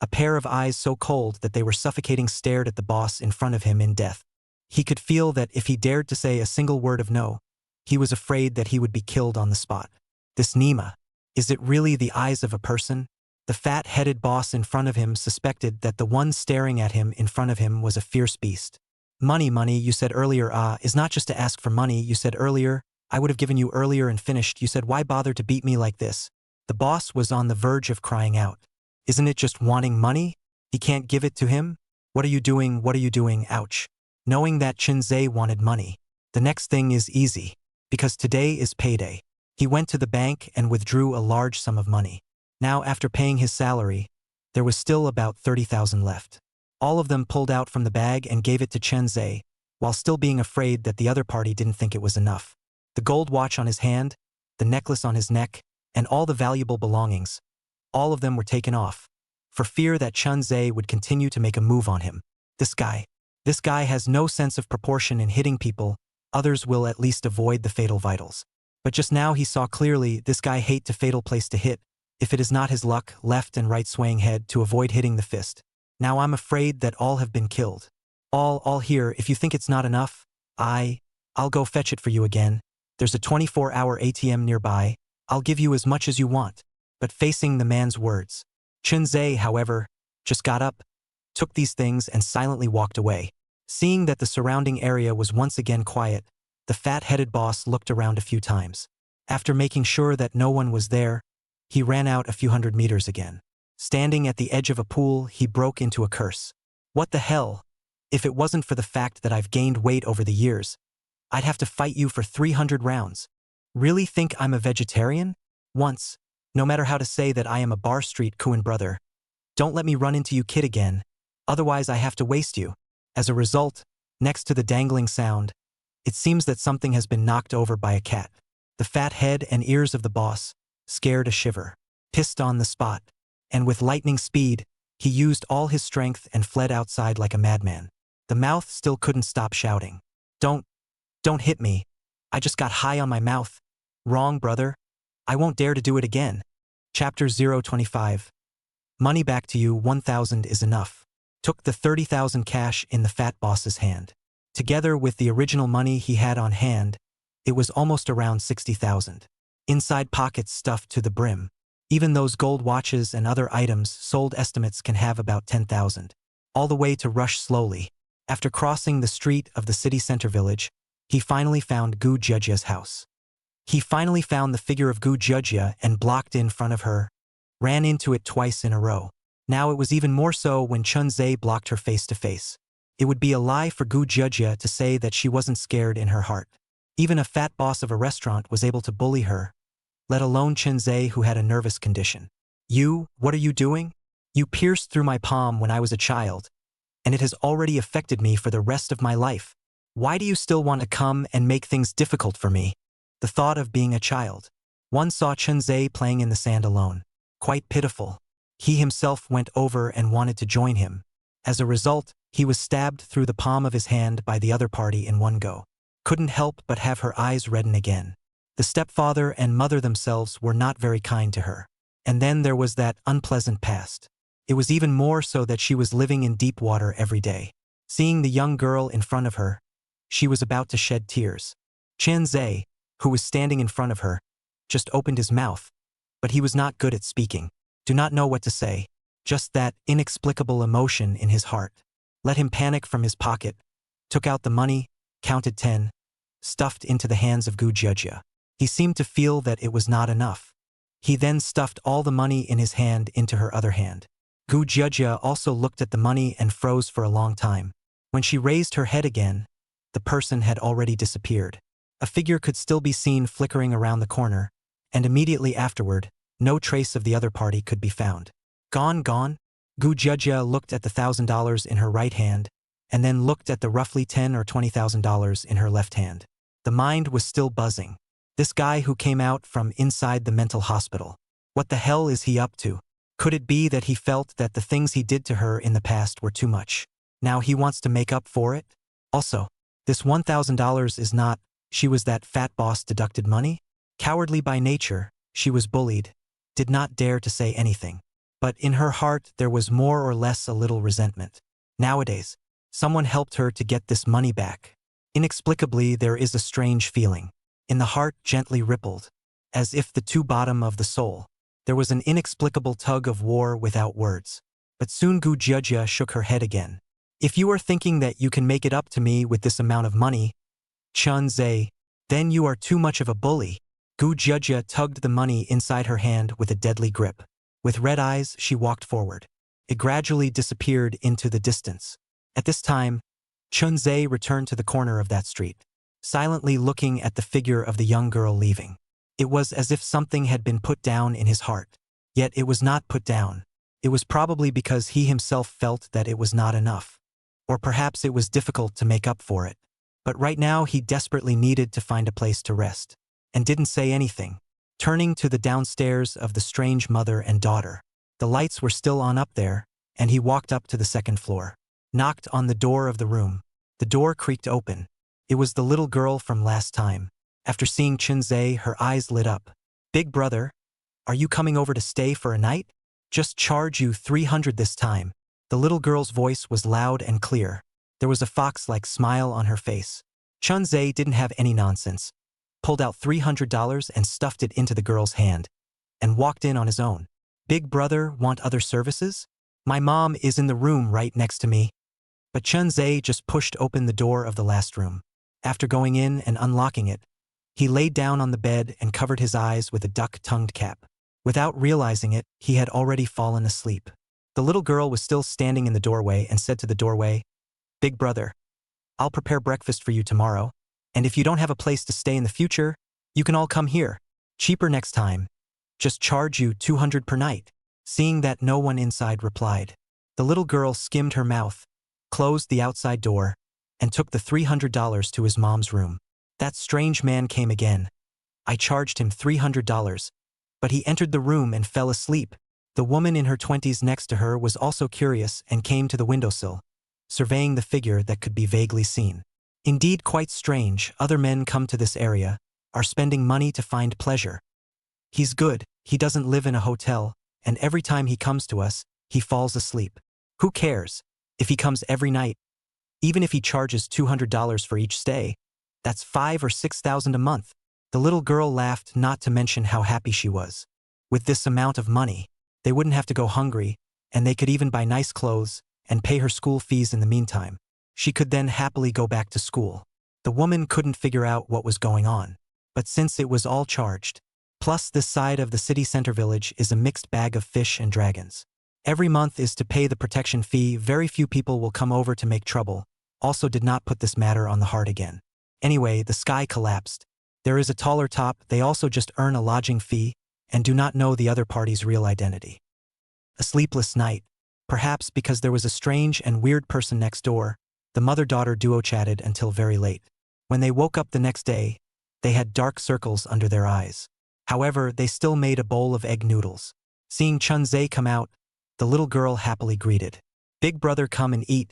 a pair of eyes so cold that they were suffocating stared at the boss in front of him in death. He could feel that if he dared to say a single word of no, he was afraid that he would be killed on the spot. This Nima, is it really the eyes of a person? The fat-headed boss in front of him suspected that the one staring at him in front of him was a fierce beast. "Money, money, you said earlier, is not just to ask for money, you said earlier. I would have given you earlier and finished. You said, why bother to beat me like this?" The boss was on the verge of crying out. Isn't it just wanting money? He can't give it to him? What are you doing? What are you doing? Ouch. Knowing that Chun Ze wanted money. The next thing is easy, because today is payday. He went to the bank and withdrew a large sum of money. Now, after paying his salary, there was still about 30,000 left. All of them pulled out from the bag and gave it to Chun Ze, while still being afraid that the other party didn't think it was enough. The gold watch on his hand, the necklace on his neck, and all the valuable belongings, all of them were taken off. for fear that Chun Ze would continue to make a move on him. This guy has no sense of proportion in hitting people. Others will at least avoid the fatal vitals. But just now he saw clearly this guy hate to fatal place to hit, if it is not his luck, left and right swaying head to avoid hitting the fist. Now I'm afraid that all have been killed. All here, if you think it's not enough, I'll go fetch it for you again. There's a 24-hour ATM nearby. I'll give you as much as you want. But facing the man's words, Chun Ze, however, just got up, took these things and silently walked away. Seeing that the surrounding area was once again quiet, the fat-headed boss looked around a few times. After making sure that no one was there, he ran out a few hundred meters again. Standing at the edge of a pool, he broke into a curse. What the hell? If it wasn't for the fact that I've gained weight over the years, I'd have to fight you for 300 rounds. Really think I'm a vegetarian? Once, no matter how to say that I am a bar street Kuan brother. Don't let me run into you kid again, otherwise I have to waste you. As a result, next to the dangling sound, it seems that something has been knocked over by a cat. The fat head and ears of the boss scared a shiver, pissed on the spot, and with lightning speed, he used all his strength and fled outside like a madman. The mouth still couldn't stop shouting. Don't hit me. I just got high on my mouth. Wrong, brother. I won't dare to do it again. Chapter 025. Money back to you, 1,000 is enough. Took the 30,000 cash in the fat boss's hand. Together with the original money he had on hand, it was almost around 60,000. Inside pockets stuffed to the brim. Even those gold watches and other items sold estimates can have about 10,000. All the way to rush slowly. After crossing the street of the city center village, he finally found Gu Jiejia's house. He finally found the figure of Gu Jiejia and blocked in front of her, ran into it twice in a row. Now it was even more so when Chun Ze blocked her face to face. It would be a lie for Gu Jiejia to say that she wasn't scared in her heart. Even a fat boss of a restaurant was able to bully her, let alone Chun Ze, who had a nervous condition. What are you doing? You pierced through my palm when I was a child, and it has already affected me for the rest of my life. Why do you still want to come and make things difficult for me? The thought of being a child. One saw Chun Ze playing in the sand alone. Quite pitiful. He himself went over and wanted to join him. As a result, he was stabbed through the palm of his hand by the other party in one go. Couldn't help but have her eyes redden again. The stepfather and mother themselves were not very kind to her. And then there was that unpleasant past. It was even more so that she was living in deep water every day. Seeing the young girl in front of her, she was about to shed tears. Chun Ze, who was standing in front of her, just opened his mouth, but he was not good at speaking. Do not know what to say. Just that inexplicable emotion in his heart. Let him panic from his pocket, took out the money, counted 10, stuffed into the hands of Gu Jiejia. He seemed to feel that it was not enough. He then stuffed all the money in his hand into her other hand. Gu Jiejia also looked at the money and froze for a long time. When she raised her head again, the person had already disappeared. A figure could still be seen flickering around the corner, and immediately afterward, no trace of the other party could be found. Gone? Gu Jiejia looked at the $1,000 in her right hand, and then looked at the roughly $10,000 or $20,000 in her left hand. The mind was still buzzing. This guy who came out from inside the mental hospital. What the hell is he up to? Could it be that he felt that the things he did to her in the past were too much? Now he wants to make up for it? Also, this $1,000 is not, she was that fat boss deducted money? Cowardly by nature, she was bullied, did not dare to say anything. But in her heart there was more or less a little resentment. Nowadays, someone helped her to get this money back. Inexplicably there is a strange feeling. In the heart gently rippled, as if the two bottom of the soul. There was an inexplicable tug of war without words. But soon Gu Jiejia shook her head again. If you are thinking that you can make it up to me with this amount of money, Chun Ze, then you are too much of a bully. Gu Jiejia tugged the money inside her hand with a deadly grip. With red eyes, she walked forward. It gradually disappeared into the distance. At this time, Chun Ze returned to the corner of that street, silently looking at the figure of the young girl leaving. It was as if something had been put down in his heart. Yet it was not put down. It was probably because he himself felt that it was not enough. Or perhaps it was difficult to make up for it. But right now he desperately needed to find a place to rest. And didn't say anything. Turning to the downstairs of the strange mother and daughter. The lights were still on up there, and he walked up to the second floor. Knocked on the door of the room. The door creaked open. It was the little girl from last time. After seeing Chun Ze, her eyes lit up. "Big brother, are you coming over to stay for a night? Just charge you 300 this time." The little girl's voice was loud and clear. There was a fox-like smile on her face. Chun Ze didn't have any nonsense. Pulled out $300 and stuffed it into the girl's hand, and walked in on his own. "Big brother, want other services? My mom is in the room right next to me." But Chun Ze just pushed open the door of the last room. After going in and unlocking it, he laid down on the bed and covered his eyes with a duck-tongued cap. Without realizing it, he had already fallen asleep. The little girl was still standing in the doorway and said to the doorway, "Big brother, I'll prepare breakfast for you tomorrow, and if you don't have a place to stay in the future, you can all come here. Cheaper next time. Just charge you 200 per night." Seeing that no one inside replied, the little girl skimmed her mouth, closed the outside door, and took the $300 to his mom's room. That strange man came again. I charged him $300, but he entered the room and fell asleep. The woman in her 20s next to her was also curious and came to the windowsill, surveying the figure that could be vaguely seen. Indeed, quite strange, other men come to this area, are spending money to find pleasure. He's good, he doesn't live in a hotel, and every time he comes to us, he falls asleep. Who cares? If he comes every night, even if he charges $200 for each stay, that's $5,000 or $6,000 a month. The little girl laughed, not to mention how happy she was. With this amount of money, they wouldn't have to go hungry, and they could even buy nice clothes and pay her school fees in the meantime. She could then happily go back to school. The woman couldn't figure out what was going on, but since it was all charged, plus this side of the city center village is a mixed bag of fish and dragons. Every month is to pay the protection fee. Very few people will come over to make trouble. Also did not put this matter on the heart again. Anyway, the sky collapsed. There is a taller top. They also just earn a lodging fee and do not know the other party's real identity. A sleepless night. Perhaps because there was a strange and weird person next door, the mother-daughter duo chatted until very late. When they woke up the next day, they had dark circles under their eyes. However, they still made a bowl of egg noodles. Seeing Chun Ze come out, the little girl happily greeted. "Big brother, come and eat.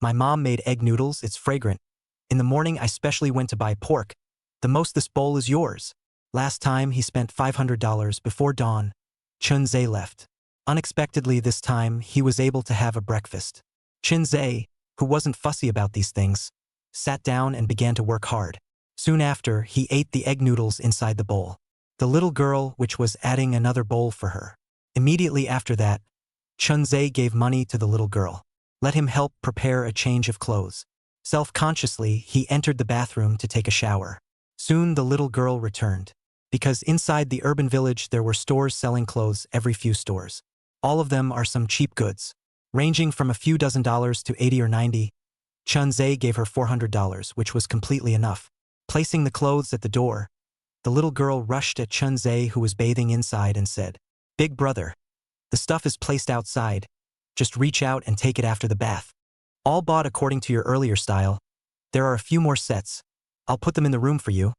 My mom made egg noodles, it's fragrant. In the morning I specially went to buy pork. The most this bowl is yours." Last time he spent $500 before dawn. Chun Ze left. Unexpectedly this time he was able to have a breakfast. Chun Ze, who wasn't fussy about these things, sat down and began to work hard. Soon after, he ate the egg noodles inside the bowl. The little girl, which was adding another bowl for her. Immediately after that, Chun Ze gave money to the little girl. Let him help prepare a change of clothes. Self-consciously, he entered the bathroom to take a shower. Soon the little girl returned. Because inside the urban village there were stores selling clothes, every few stores. All of them are some cheap goods, ranging from a few $dozen to 80 or 90. Chun Ze gave her $400, which was completely enough. Placing the clothes at the door, the little girl rushed at Chun Ze, who was bathing inside, and said, "Big brother, the stuff is placed outside. Just reach out and take it after the bath. All bought according to your earlier style. There are a few more sets. I'll put them in the room for you.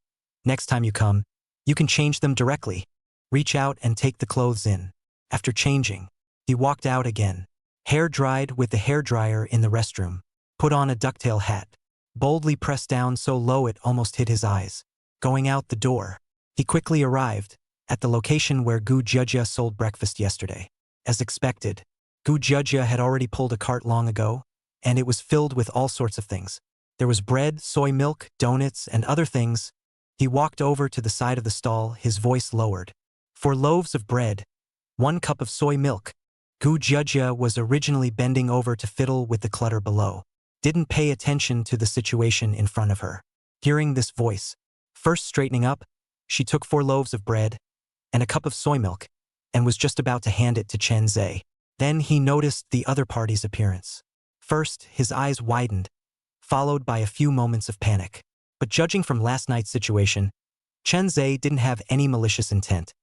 Next time you come, you can change them directly. Reach out and take the clothes in." After changing, he walked out again. Hair dried with the hairdryer in the restroom. Put on a ducktail hat. Boldly pressed down so low it almost hit his eyes. Going out the door, he quickly arrived at the location where Gu Jia sold breakfast yesterday. As expected, Gu Jia had already pulled a cart long ago, and it was filled with all sorts of things. There was bread, soy milk, donuts, and other things. He walked over to the side of the stall, his voice lowered. 4 loaves of bread, 1 cup of soy milk. Gu Jia was originally bending over to fiddle with the clutter below. Didn't pay attention to the situation in front of her. Hearing this voice, first straightening up, she took 4 loaves of bread and a cup of soy milk and was just about to hand it to Chun Ze. Then he noticed the other party's appearance. First, his eyes widened, followed by a few moments of panic. But judging from last night's situation, Chun Ze didn't have any malicious intent,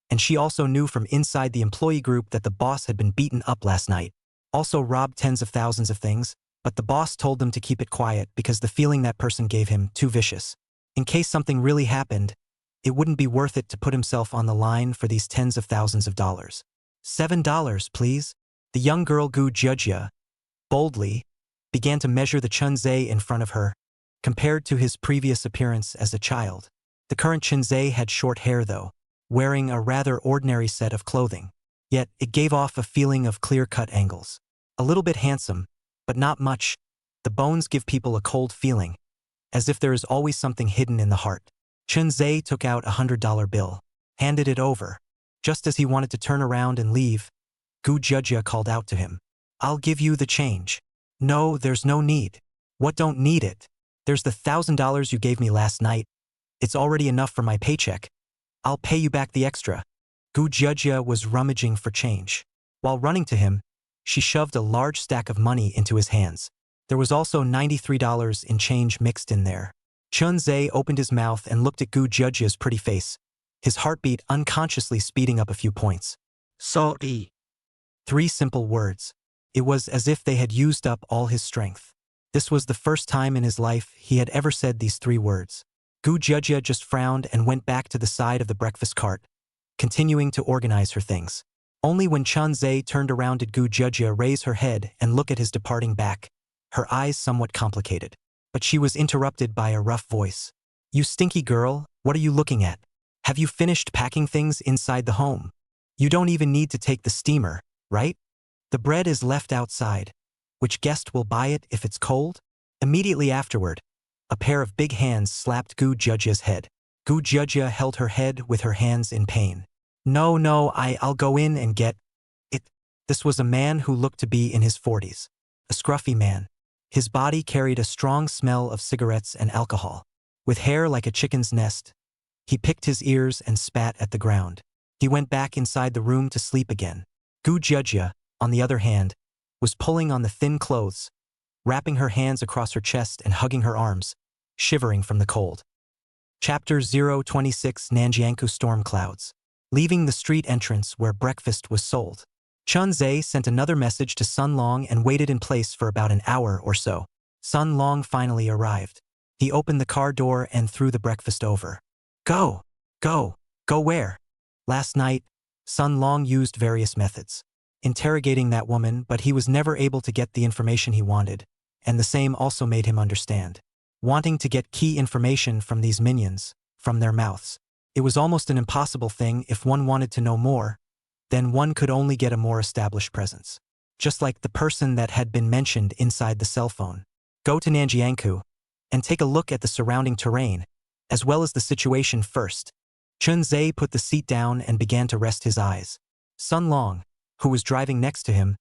and she also knew from inside the employee group that the boss had been beaten up last night, also robbed tens of thousands of things, but the boss told them to keep it quiet because the feeling that person gave him too vicious. In case something really happened, it wouldn't be worth it to put himself on the line for these tens of thousands of dollars. $7, please. The young girl Gu Jujia, boldly, began to measure the Chun Ze in front of her, compared to his previous appearance as a child. The current Chun Ze had short hair though, wearing a rather ordinary set of clothing. Yet it gave off a feeling of clear-cut angles. A little bit handsome, but not much. The bones give people a cold feeling, as if there is always something hidden in the heart. Chun Ze took out a $100 bill, handed it over. Just as he wanted to turn around and leave, Gu Jujia called out to him. I'll give you the change. No, there's no need. What don't need it? There's the $1,000 you gave me last night. It's already enough for my paycheck. I'll pay you back the extra. Gu Jujia was rummaging for change. While running to him, she shoved a large stack of money into his hands. There was also $93 in change mixed in there. Chun Ze opened his mouth and looked at Gu Jujia's pretty face, his heartbeat unconsciously speeding up a few points. Sorry. 3 simple words. It was as if they had used up all his strength. This was the first time in his life he had ever said these 3 words. Gu Jujia just frowned and went back to the side of the breakfast cart, continuing to organize her things. Only when Chun Ze turned around did Gu Jujia raise her head and look at his departing back, her eyes somewhat complicated. But she was interrupted by a rough voice. You stinky girl, what are you looking at? Have you finished packing things inside the home? You don't even need to take the steamer, right? The bread is left outside. Which guest will buy it if it's cold? Immediately afterward, a pair of big hands slapped Gu Jujia's head. Gu Jujia held her head with her hands in pain. No, I'll go in and get it. This was a man who looked to be in his 40s. A scruffy man. His body carried a strong smell of cigarettes and alcohol. With hair like a chicken's nest, he picked his ears and spat at the ground. He went back inside the room to sleep again. Gu Jujia, on the other hand, was pulling on the thin clothes, wrapping her hands across her chest and hugging her arms, shivering from the cold. Chapter 026 Nanjiangkou Storm Clouds. Leaving the street entrance where breakfast was sold, Chun Ze sent another message to Sun Long and waited in place for about an hour or so. Sun Long finally arrived. He opened the car door and threw the breakfast over. Go where? Last night, Sun Long used various methods, interrogating that woman, but he was never able to get the information he wanted, and the same also made him understand. Wanting to get key information from these minions, from their mouths, it was almost an impossible thing. If one wanted to know more, then one could only get a more established presence. Just like the person that had been mentioned inside the cell phone. Go to Nanjiangkou and take a look at the surrounding terrain, as well as the situation first. Chun Ze put the seat down and began to rest his eyes. Sun Long, who was driving next to him,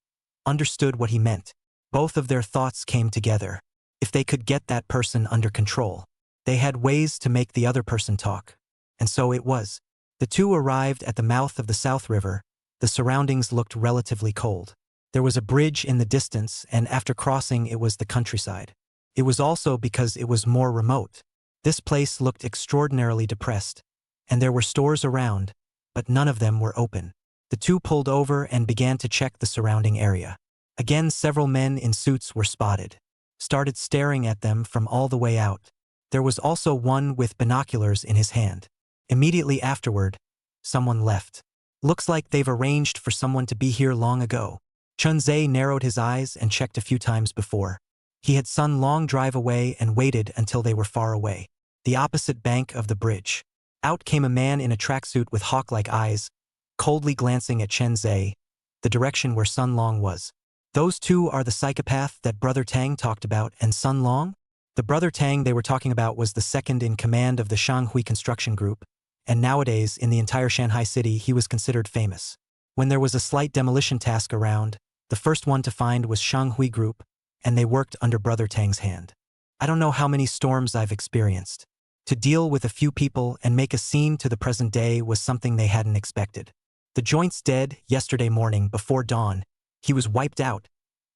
understood what he meant. Both of their thoughts came together. If they could get that person under control, they had ways to make the other person talk. And so it was. The two arrived at the mouth of the South River. The surroundings looked relatively cold. There was a bridge in the distance, and after crossing it was the countryside. It was also because it was more remote. This place looked extraordinarily depressed, and there were stores around, but none of them were open. The two pulled over and began to check the surrounding area. Again, several men in suits were spotted, started staring at them from all the way out. There was also one with binoculars in his hand. Immediately afterward, someone left. Looks like they've arranged for someone to be here long ago. Chun Ze narrowed his eyes and checked a few times before. He had Sun Long drive away and waited until they were far away. The opposite bank of the bridge. Out came a man in a tracksuit with hawk-like eyes, coldly glancing at Chun Ze, the direction where Sun Long was. Those two are the psychopath that Brother Tang talked about, and Sun Long? The Brother Tang they were talking about was the second in command of the Shanghui construction group, and nowadays, in the entire Shanghai city, he was considered famous. When there was a slight demolition task around, the first one to find was Shanghui Group, and they worked under Brother Tang's hand. I don't know how many storms I've experienced. To deal with a few people and make a scene to the present day was something they hadn't expected. The joint's dead. Yesterday morning, before dawn, he was wiped out,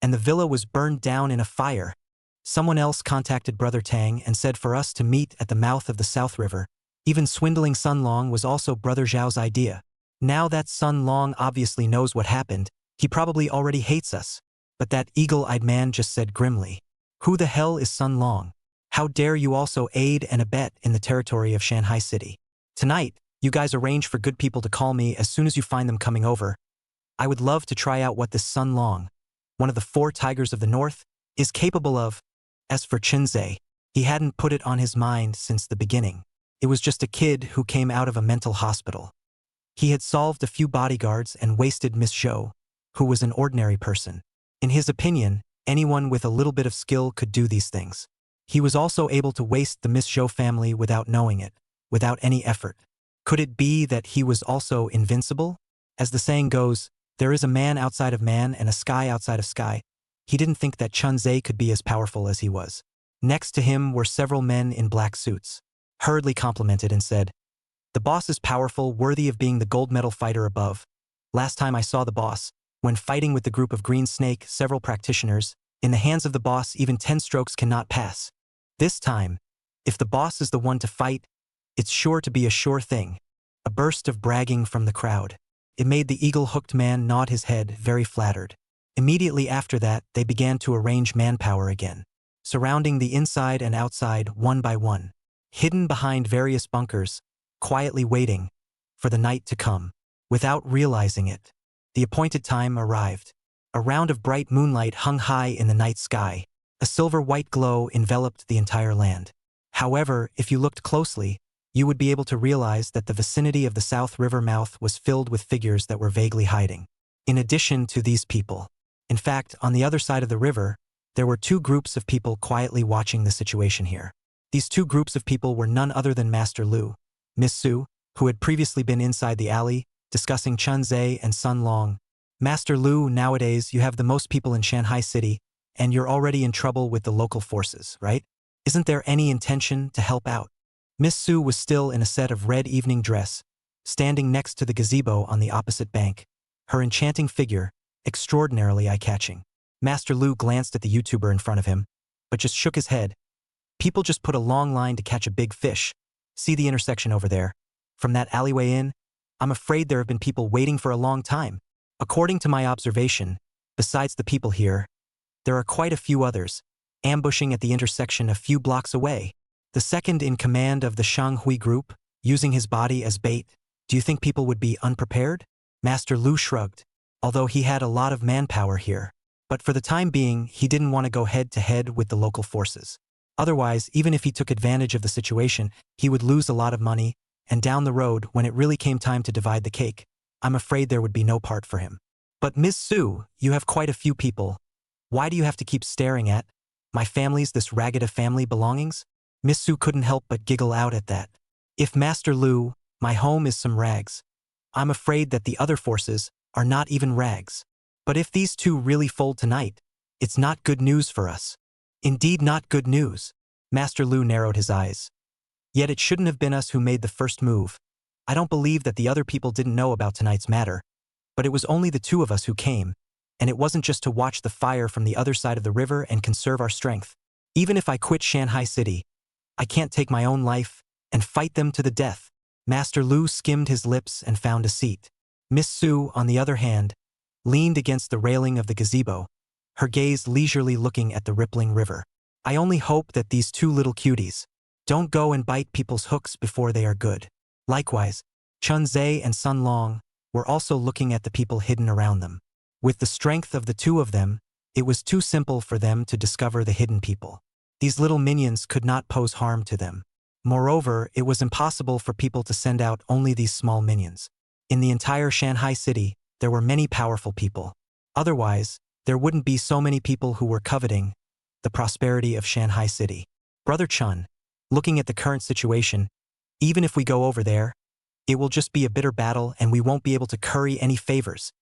and the villa was burned down in a fire. Someone else contacted Brother Tang and said for us to meet at the mouth of the South River. Even swindling Sun Long was also Brother Zhao's idea. Now that Sun Long obviously knows what happened, he probably already hates us. But that eagle-eyed man just said grimly, "Who the hell is Sun Long? How dare you also aid and abet in the territory of Shanghai City? Tonight, you guys arrange for good people to call me as soon as you find them coming over. I would love to try out what this Sun Long, one of the 4 tigers of the north, is capable of. As for Chun Ze, he hadn't put it on his mind since the beginning. It was just a kid who came out of a mental hospital. He had solved a few bodyguards and wasted Miss Zhou, who was an ordinary person. In his opinion, anyone with a little bit of skill could do these things. He was also able to waste the Miss Zhou family without knowing it, without any effort. Could it be that he was also invincible? As the saying goes, there is a man outside of man and a sky outside of sky. He didn't think that Chun Ze could be as powerful as he was. Next to him were several men in black suits, hurriedly complimented and said, "The boss is powerful, worthy of being the gold medal fighter above. Last time I saw the boss, when fighting with the group of Green Snake, several practitioners, in the hands of the boss even 10 strokes cannot pass. This time, if the boss is the one to fight, it's sure to be a sure thing." A burst of bragging from the crowd. It made the eagle-hooked man nod his head, very flattered. Immediately after that, they began to arrange manpower again, surrounding the inside and outside one by one, hidden behind various bunkers, quietly waiting for the night to come. Without realizing it, the appointed time arrived. A round of bright moonlight hung high in the night sky. A silver-white glow enveloped the entire land. However, if you looked closely, you would be able to realize that the vicinity of the South River mouth was filled with figures that were vaguely hiding. In addition to these people, in fact, on the other side of the river, there were 2 groups of people quietly watching the situation here. These 2 groups of people were none other than Master Lu, Miss Su, who had previously been inside the alley, discussing Chun Ze and Sun Long. "Master Lu, nowadays you have the most people in Shanghai City, and you're already in trouble with the local forces, right? Isn't there any intention to help out?" Miss Su was still in a set of red evening dress, standing next to the gazebo on the opposite bank, her enchanting figure extraordinarily eye-catching. Master Lu glanced at the YouTuber in front of him, but just shook his head. "People just put a long line to catch a big fish. See the intersection over there? From that alleyway in, I'm afraid there have been people waiting for a long time. According to my observation, besides the people here, there are quite a few others, ambushing at the intersection a few blocks away. The second in command of the Shanghui group, using his body as bait. Do you think people would be unprepared?" Master Lu shrugged, although he had a lot of manpower here. But for the time being, he didn't want to go head-to-head with the local forces. Otherwise, even if he took advantage of the situation, he would lose a lot of money, and down the road, when it really came time to divide the cake, I'm afraid there would be no part for him. "But Miss Su, you have quite a few people. Why do you have to keep staring at my family's this ragged of family belongings?" Miss Su couldn't help but giggle out at that. "If Master Lu, my home is some rags. I'm afraid that the other forces are not even rags. But if these 2 really fold tonight, it's not good news for us." "Indeed not good news." Master Lu narrowed his eyes. "Yet it shouldn't have been us who made the first move. I don't believe that the other people didn't know about tonight's matter. But it was only the 2 of us who came, and it wasn't just to watch the fire from the other side of the river and conserve our strength. Even if I quit Shanghai City, I can't take my own life and fight them to the death." Master Lu skimmed his lips and found a seat. Miss Su, on the other hand, leaned against the railing of the gazebo, her gaze leisurely looking at the rippling river. "I only hope that these 2 little cuties don't go and bite people's hooks before they are good." Likewise, Chun Ze and Sun Long were also looking at the people hidden around them. With the strength of the 2 of them, it was too simple for them to discover the hidden people. These little minions could not pose harm to them. Moreover, it was impossible for people to send out only these small minions. In the entire Shanghai City, there were many powerful people. Otherwise, there wouldn't be so many people who were coveting the prosperity of Shanghai City. "Brother Chun, looking at the current situation, even if we go over there, it will just be a bitter battle and we won't be able to curry any favors.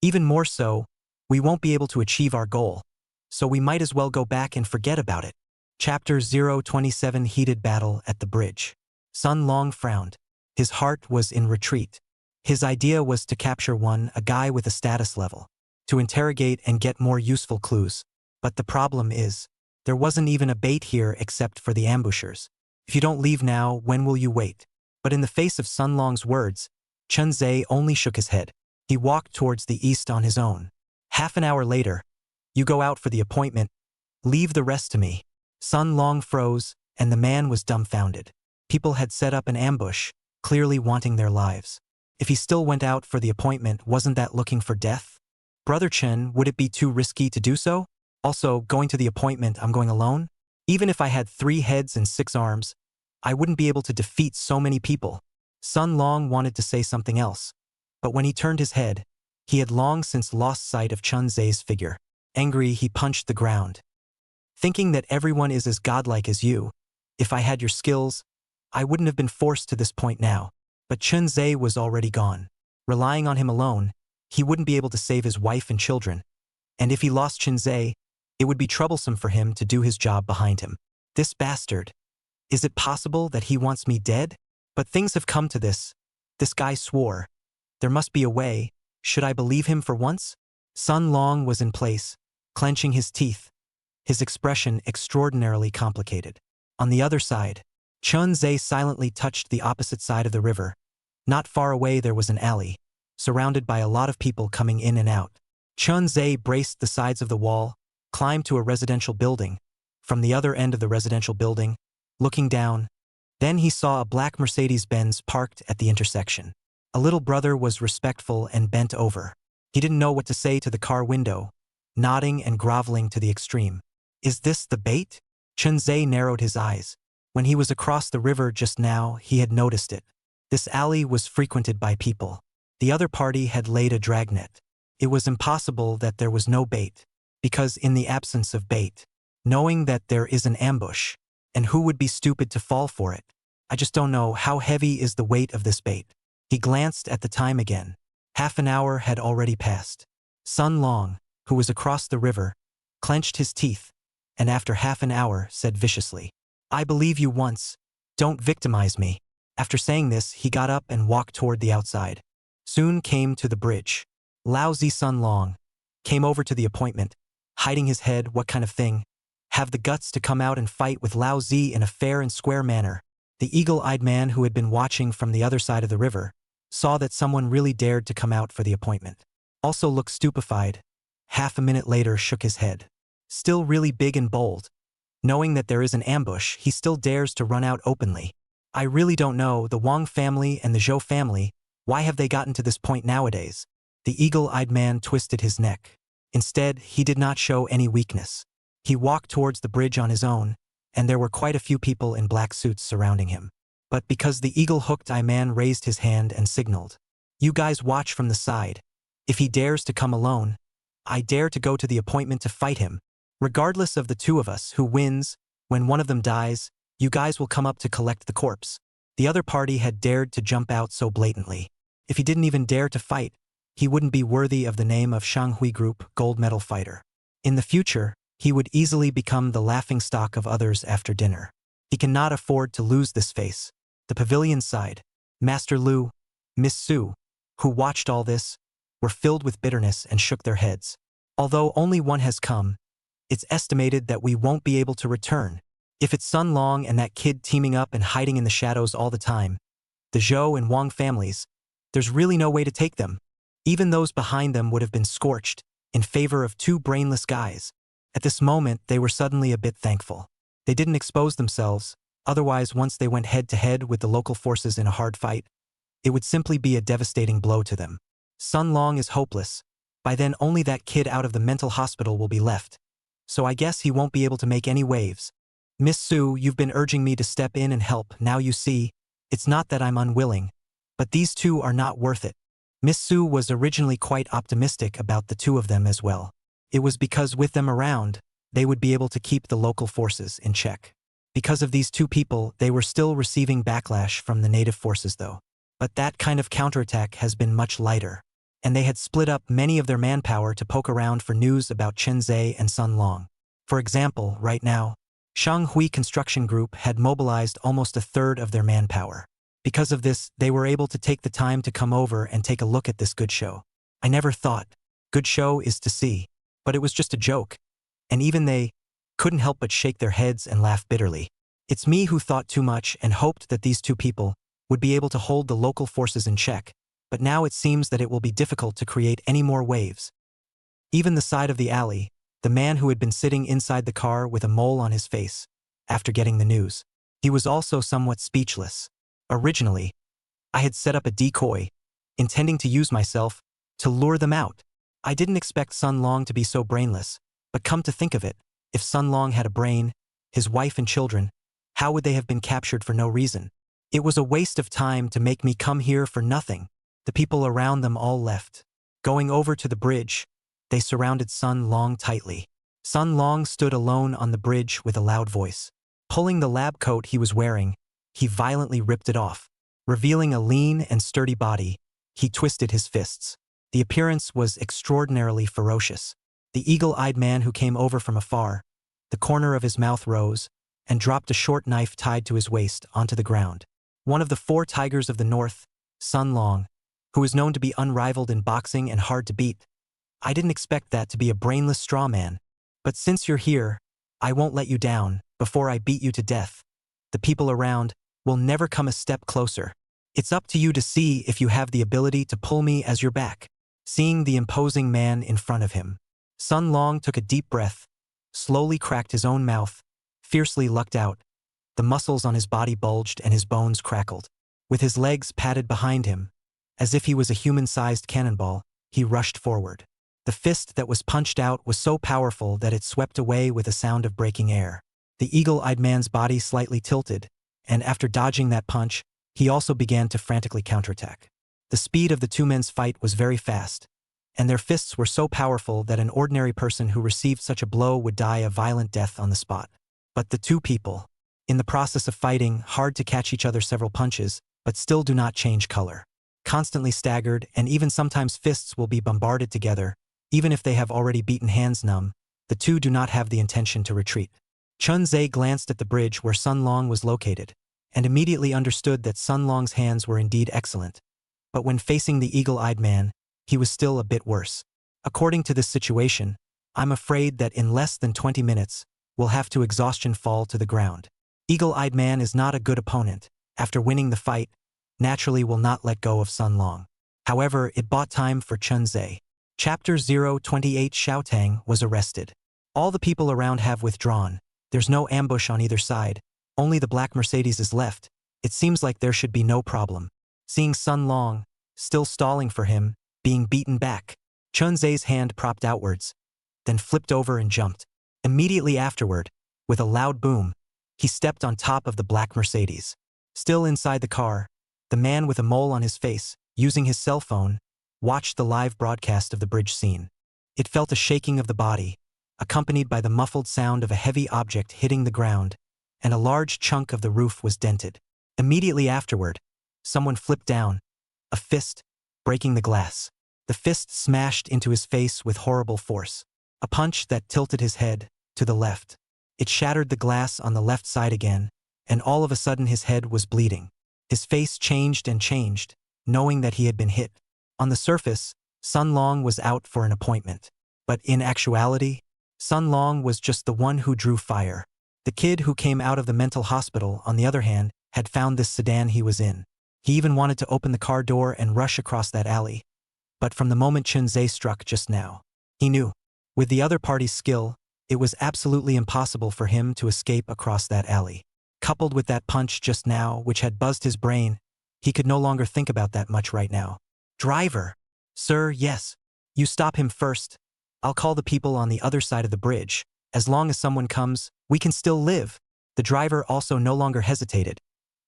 Even more so, we won't be able to achieve our goal. So we might as well go back and forget about it." Chapter 027 Heated Battle at the Bridge. Sun Long frowned. His heart was in retreat. His idea was to capture a guy with a status level, to interrogate and get more useful clues. But the problem is, there wasn't even a bait here except for the ambushers. "If you don't leave now, when will you wait?" But in the face of Sun Long's words, Chun Ze only shook his head. He walked towards the east on his own. Half an hour later, "You go out for the appointment. Leave the rest to me." Sun Long froze, and the man was dumbfounded. People had set up an ambush, clearly wanting their lives. If he still went out for the appointment, wasn't that looking for death? Brother Chen, would it be too risky to do so? Also, going to the appointment, I'm going alone? Even if I had 3 heads and 6 arms, I wouldn't be able to defeat so many people. Sun Long wanted to say something else, but when he turned his head, he had long since lost sight of Chun Ze's figure. Angry, he punched the ground. Thinking that everyone is as godlike as you, if I had your skills, I wouldn't have been forced to this point now. But Chun Ze was already gone. Relying on him alone, he wouldn't be able to save his wife and children. And if he lost Chun Ze, it would be troublesome for him to do his job behind him. This bastard. Is it possible that he wants me dead? But things have come to this. This guy swore. There must be a way. Should I believe him for once? Sun Long was in place, clenching his teeth, his expression extraordinarily complicated. On the other side, Chun Ze silently touched the opposite side of the river. Not far away there was an alley, surrounded by a lot of people coming in and out. Chun Ze braced the sides of the wall, climbed to a residential building. From the other end of the residential building, looking down, then he saw a black Mercedes-Benz parked at the intersection. A little brother was respectful and bent over. He didn't know what to say to the car window, nodding and groveling to the extreme. Is this the bait? Chun Ze narrowed his eyes. When he was across the river just now, he had noticed it. This alley was frequented by people. The other party had laid a dragnet. It was impossible that there was no bait, because in the absence of bait, knowing that there is an ambush, and who would be stupid to fall for it? I just don't know how heavy is the weight of this bait. He glanced at the time again. Half an hour had already passed. Sun Long, who was across the river, clenched his teeth, and after half an hour said viciously, I believe you once. Don't victimize me. After saying this, he got up and walked toward the outside. Soon came to the bridge. Lousy Sun Long came over to the appointment, hiding his head. What kind of thing? Have the guts to come out and fight with Lao Zi in a fair and square manner. The eagle-eyed man who had been watching from the other side of the river saw that someone really dared to come out for the appointment. Also looked stupefied. Half a minute later shook his head. Still really big and bold. Knowing that there is an ambush, he still dares to run out openly. I really don't know, the Wang family and the Zhou family, why have they gotten to this point nowadays? The eagle-eyed man twisted his neck. Instead, he did not show any weakness. He walked towards the bridge on his own, and there were quite a few people in black suits surrounding him. But because the eagle-hooked-eye man raised his hand and signaled, you guys watch from the side. If he dares to come alone, I dare to go to the appointment to fight him. Regardless of the two of us who wins, when one of them dies, you guys will come up to collect the corpse. The other party had dared to jump out so blatantly. If he didn't even dare to fight, he wouldn't be worthy of the name of Shanghui Group Gold Medal Fighter. In the future, he would easily become the laughingstock of others after dinner. He cannot afford to lose this face. The pavilion side, Master Lu, Miss Su, who watched all this, were filled with bitterness and shook their heads. Although only one has come, it's estimated that we won't be able to return. If it's Sun Long and that kid teaming up and hiding in the shadows all the time, the Zhou and Wang families, there's really no way to take them. Even those behind them would have been scorched in favor of 2 brainless guys. At this moment, they were suddenly a bit thankful. They didn't expose themselves, otherwise once they went head-to-head with the local forces in a hard fight, it would simply be a devastating blow to them. Sun Long is hopeless. By then only that kid out of the mental hospital will be left. So I guess he won't be able to make any waves. Miss Su, you've been urging me to step in and help. Now you see, it's not that I'm unwilling, but these two are not worth it. Miss Su was originally quite optimistic about the two of them as well. It was because with them around, they would be able to keep the local forces in check. Because of these two people, they were still receiving backlash from the native forces though. But that kind of counterattack has been much lighter, and they had split up many of their manpower to poke around for news about Chun Ze and Sun Long. For example, right now, Shanghui Construction Group had mobilized almost a third of their manpower. Because of this, they were able to take the time to come over and take a look at this good show. I never thought, good show is to see, but it was just a joke. And even they couldn't help but shake their heads and laugh bitterly. It's me who thought too much and hoped that these two people would be able to hold the local forces in check, but now it seems that it will be difficult to create any more waves. Even the side of the alley, the man who had been sitting inside the car with a mole on his face, after getting the news, he was also somewhat speechless. Originally, I had set up a decoy intending to use myself to lure them out. I didn't expect Sun Long to be so brainless, but come to think of it, if Sun Long had a brain, his wife and children, how would they have been captured for no reason? It was a waste of time to make me come here for nothing. The people around them all left. Going over to the bridge, they surrounded Sun Long tightly. Sun Long stood alone on the bridge with a loud voice. Pulling the lab coat he was wearing, he violently ripped it off. Revealing a lean and sturdy body, he twisted his fists. The appearance was extraordinarily ferocious. The eagle-eyed man who came over from afar, the corner of his mouth rose, and dropped a short knife tied to his waist onto the ground. One of the 4 tigers of the north, Sun Long, who is known to be unrivaled in boxing and hard to beat. I didn't expect that to be a brainless straw man. But since you're here, I won't let you down before I beat you to death. The people around will never come a step closer. It's up to you to see if you have the ability to pull me as your back. Seeing the imposing man in front of him, Sun Long took a deep breath, slowly cracked his own mouth, fiercely lucked out. The muscles on his body bulged and his bones crackled. With his legs padded behind him, as if he was a human-sized cannonball, he rushed forward. The fist that was punched out was so powerful that it swept away with a sound of breaking air. The eagle-eyed man's body slightly tilted, and after dodging that punch, he also began to frantically counterattack. The speed of the 2 men's fight was very fast, and their fists were so powerful that an ordinary person who received such a blow would die a violent death on the spot. But the 2 people, in the process of fighting hard to catch each other several punches, but still do not change color. Constantly staggered, and even sometimes fists will be bombarded together, even if they have already beaten hands numb, the 2 do not have the intention to retreat. Chun Ze glanced at the bridge where Sun Long was located, and immediately understood that Sun Long's hands were indeed excellent. But when facing the eagle-eyed man, he was still a bit worse. According to this situation, I'm afraid that in less than 20 minutes, we'll have to exhaustion fall to the ground. Eagle-eyed man is not a good opponent. After winning the fight, naturally will not let go of Sun Long. However, it bought time for Chun Ze. Chapter 028 Tang was arrested. All the people around have withdrawn. There's no ambush on either side. Only the black Mercedes is left. It seems like there should be no problem. Seeing Sun Long, still stalling for him, being beaten back, Chun Ze's hand propped outwards, then flipped over and jumped. Immediately afterward, with a loud boom, he stepped on top of the black Mercedes. Still inside the car, the man with a mole on his face, using his cell phone, watched the live broadcast of the bridge scene. It felt a shaking of the body, accompanied by the muffled sound of a heavy object hitting the ground, and a large chunk of the roof was dented. Immediately afterward, someone flipped down, a fist, breaking the glass. The fist smashed into his face with horrible force. A punch that tilted his head to the left. It shattered the glass on the left side again, and all of a sudden his head was bleeding. His face changed and changed, knowing that he had been hit. On the surface, Sun Long was out for an appointment. But in actuality, Sun Long was just the one who drew fire. The kid who came out of the mental hospital, on the other hand, had found this sedan he was in. He even wanted to open the car door and rush across that alley. But from the moment Chun Ze struck just now, he knew. With the other party's skill, it was absolutely impossible for him to escape across that alley. Coupled with that punch just now, which had buzzed his brain, he could no longer think about that much right now. Driver! Sir, yes. You stop him first. I'll call the people on the other side of the bridge. As long as someone comes, we can still live. The driver also no longer hesitated,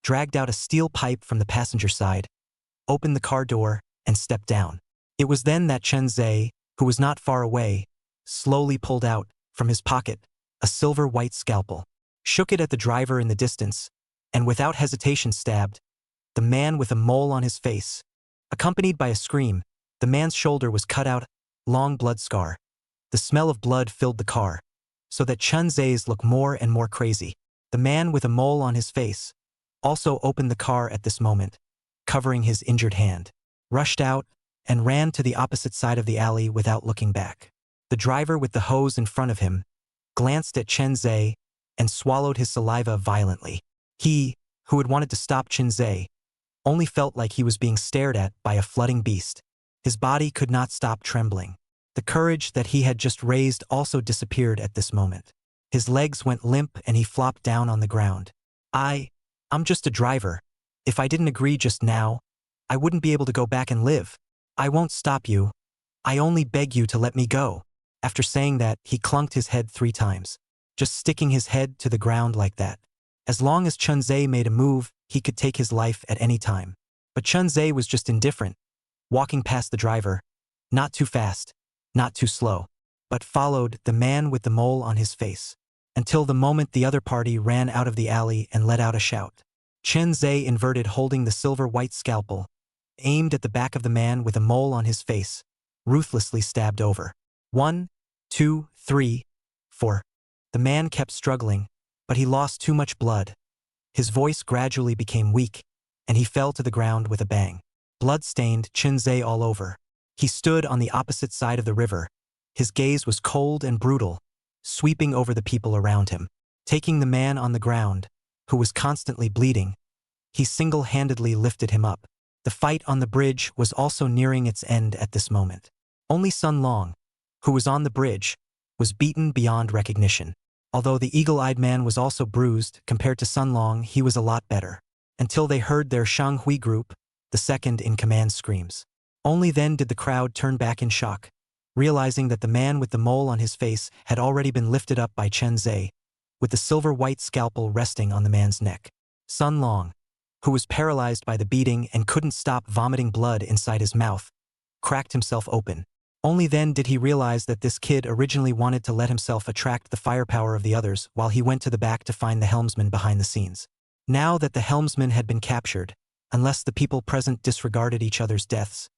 dragged out a steel pipe from the passenger side, opened the car door, and stepped down. It was then that Chun Ze, who was not far away, slowly pulled out, from his pocket, a silver-white scalpel, shook it at the driver in the distance, and without hesitation stabbed the man with a mole on his face. Accompanied by a scream, the man's shoulder was cut out, long blood scar. The smell of blood filled the car, so that Chun Ze's looked more and more crazy. The man with a mole on his face also opened the car at this moment, covering his injured hand, rushed out, and ran to the opposite side of the alley without looking back. The driver with the hose in front of him glanced at Chun Ze and swallowed his saliva violently. He, who had wanted to stop Chun Ze, only felt like he was being stared at by a flooding beast. His body could not stop trembling. The courage that he had just raised also disappeared at this moment. His legs went limp and he flopped down on the ground. I'm just a driver. If I didn't agree just now, I wouldn't be able to go back and live. I won't stop you. I only beg you to let me go. After saying that, he clunked his head 3 times, just sticking his head to the ground like that. As long as Chun Ze made a move, he could take his life at any time. But Chun Ze was just indifferent, walking past the driver, not too fast, not too slow, but followed the man with the mole on his face, until the moment the other party ran out of the alley and let out a shout. Chun Ze inverted, holding the silver-white scalpel, aimed at the back of the man with a mole on his face, ruthlessly stabbed over. 1, 2, 3, 4. The man kept struggling, but he lost too much blood. His voice gradually became weak, and he fell to the ground with a bang. Blood-stained, Chun Ze all over. He stood on the opposite side of the river. His gaze was cold and brutal, sweeping over the people around him. Taking the man on the ground, who was constantly bleeding, he single-handedly lifted him up. The fight on the bridge was also nearing its end at this moment. Only Sun Long, who was on the bridge, was beaten beyond recognition. Although the eagle-eyed man was also bruised, compared to Sun Long, he was a lot better. Until they heard their Shang Hui group, the second-in-command, screams. Only then did the crowd turn back in shock, realizing that the man with the mole on his face had already been lifted up by Chun Ze, with the silver-white scalpel resting on the man's neck. Sun Long, who was paralyzed by the beating and couldn't stop vomiting blood inside his mouth, cracked himself open. Only then did he realize that this kid originally wanted to let himself attract the firepower of the others while he went to the back to find the helmsman behind the scenes. Now that the helmsman had been captured, unless the people present disregarded each other's deaths,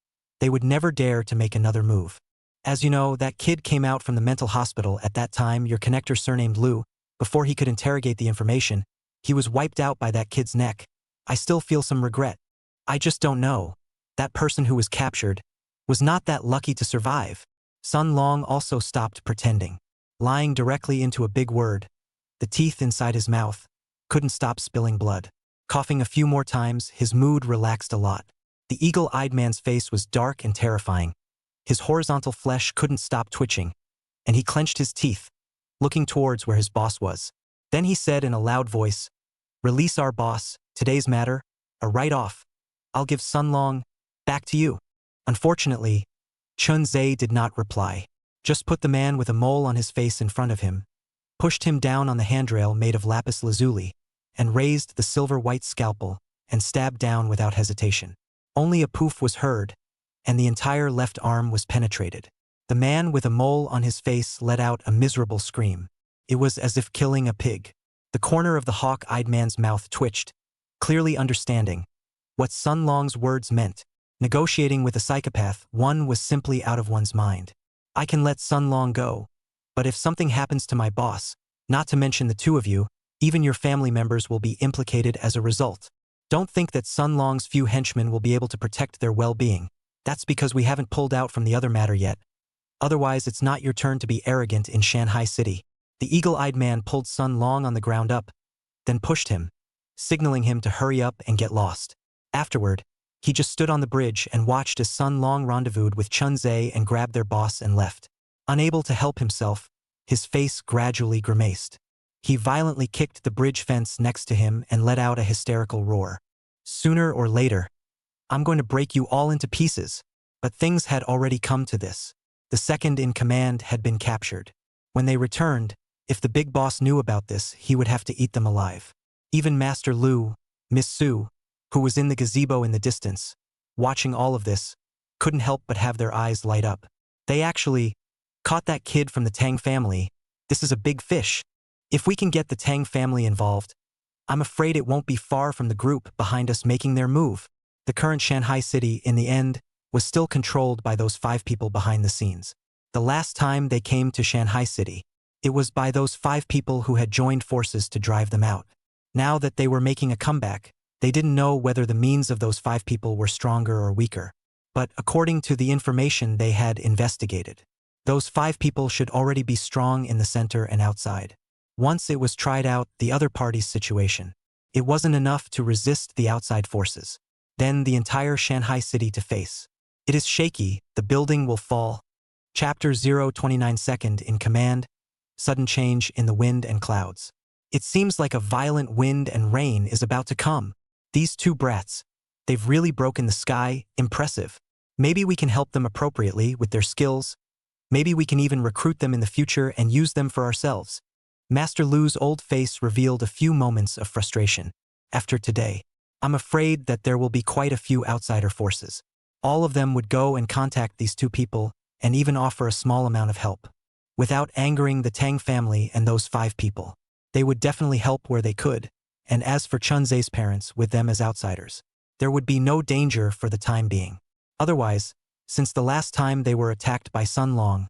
they would never dare to make another move. As you know, that kid came out from the mental hospital at that time. Your connector, surnamed Lu, before he could interrogate the information, he was wiped out by that kid's neck. I still feel some regret. I just don't know. That person who was captured was not that lucky to survive. Sun Long also stopped pretending, lying directly into a big word. The teeth inside his mouth couldn't stop spilling blood. Coughing a few more times, his mood relaxed a lot. The eagle-eyed man's face was dark and terrifying. His horizontal flesh couldn't stop twitching, and he clenched his teeth, looking towards where his boss was. Then he said in a loud voice, "Release our boss, today's matter, a write-off. I'll give Sun Long back to you." Unfortunately, Chun Ze did not reply, just put the man with a mole on his face in front of him, pushed him down on the handrail made of lapis lazuli, and raised the silver-white scalpel and stabbed down without hesitation. Only a poof was heard, and the entire left arm was penetrated. The man with a mole on his face let out a miserable scream. It was as if killing a pig. The corner of the hawk-eyed man's mouth twitched, clearly understanding what Sun Long's words meant. Negotiating with a psychopath, one was simply out of one's mind. I can let Sun Long go, but if something happens to my boss, not to mention the two of you, even your family members will be implicated as a result. Don't think that Sun Long's few henchmen will be able to protect their well-being. That's because we haven't pulled out from the other matter yet. Otherwise, it's not your turn to be arrogant in Shanghai City. The eagle-eyed man pulled Sun Long on the ground up, then pushed him, signaling him to hurry up and get lost. Afterward, he just stood on the bridge and watched as Sun Long rendezvoused with Chun Ze and grabbed their boss and left. Unable to help himself, his face gradually grimaced. He violently kicked the bridge fence next to him and let out a hysterical roar. Sooner or later, I'm going to break you all into pieces. But things had already come to this. The second-in-command had been captured. When they returned, if the big boss knew about this, he would have to eat them alive. Even Master Lu, Miss Su, who was in the gazebo in the distance, watching all of this, couldn't help but have their eyes light up. They actually caught that kid from the Tang family. This is a big fish. If we can get the Tang family involved, I'm afraid it won't be far from the group behind us making their move. The current Shanghai City, in the end, was still controlled by those 5 people behind the scenes. The last time they came to Shanghai City, it was by those 5 people who had joined forces to drive them out. Now that they were making a comeback, they didn't know whether the means of those 5 people were stronger or weaker. But according to the information they had investigated, those 5 people should already be strong in the center and outside. Once it was tried out the other party's situation, it wasn't enough to resist the outside forces. Then the entire Shanghai City to face. It is shaky, the building will fall. Chapter 029 Second in Command. Sudden change in the wind and clouds. It seems like a violent wind and rain is about to come. These 2 brats, They've really broken the sky, impressive. Maybe we can help them appropriately with their skills. Maybe we can even recruit them in the future and use them for ourselves. Master Lu's old face revealed a few moments of frustration. After today, I'm afraid that there will be quite a few outsider forces. All of them would go and contact these two people and even offer a small amount of help. Without angering the Tang family and those 5 people, they would definitely help where they could. And as for Chun Ze's parents, with them as outsiders, there would be no danger for the time being. Otherwise, since the last time they were attacked by Sun Long,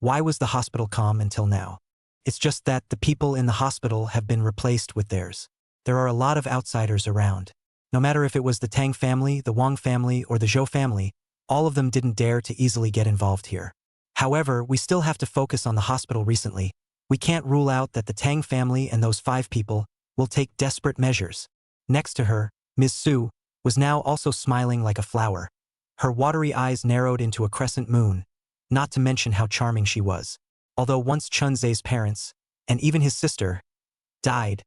why was the hospital calm until now? It's just that the people in the hospital have been replaced with theirs. There are a lot of outsiders around. No matter if it was the Tang family, the Wang family, or the Zhou family, all of them didn't dare to easily get involved here. However, we still have to focus on the hospital recently. We can't rule out that the Tang family and those 5 people will take desperate measures. Next to her, Ms. Su was now also smiling like a flower. Her watery eyes narrowed into a crescent moon, not to mention how charming she was. Although once Chun Ze's parents, and even his sister, died,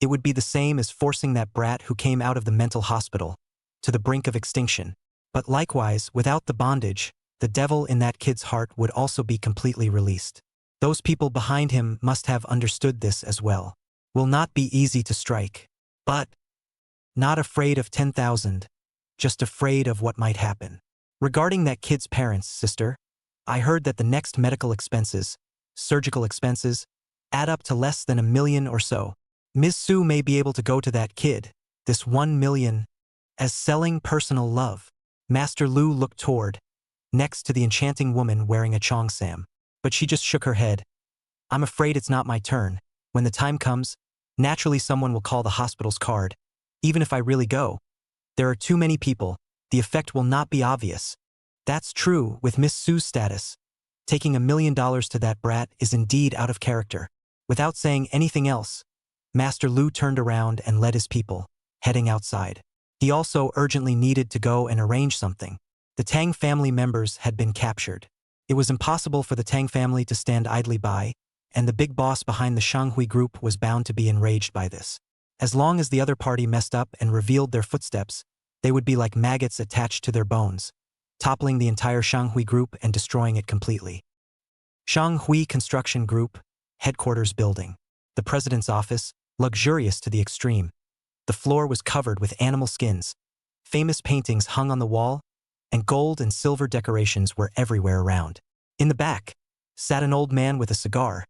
it would be the same as forcing that brat who came out of the mental hospital to the brink of extinction. But likewise, without the bondage, the devil in that kid's heart would also be completely released. Those people behind him must have understood this as well. Will not be easy to strike. But not afraid of 10,000, just afraid of what might happen. Regarding that kid's parents, sister, I heard that the next medical expenses, surgical expenses, add up to less than 1 million or so. Ms. Su may be able to go to that kid, this 1 million, as selling personal love. Master Lu looked toward, next to the enchanting woman wearing a cheongsam, but she just shook her head. I'm afraid it's not my turn. When the time comes, naturally someone will call the hospital's card. Even if I really go, there are too many people, the effect will not be obvious. That's true with Miss Su's status. Taking $1 million to that brat is indeed out of character. Without saying anything else, Master Lu turned around and led his people, heading outside. He also urgently needed to go and arrange something. The Tang family members had been captured. It was impossible for the Tang family to stand idly by, and the big boss behind the Shanghui group was bound to be enraged by this. As long as the other party messed up and revealed their footsteps, they would be like maggots attached to their bones, toppling the entire Shanghui group and destroying it completely. Shanghui Construction Group, headquarters building. The president's office, luxurious to the extreme. The floor was covered with animal skins. Famous paintings hung on the wall, and gold and silver decorations were everywhere around. In the back sat an old man with a cigar,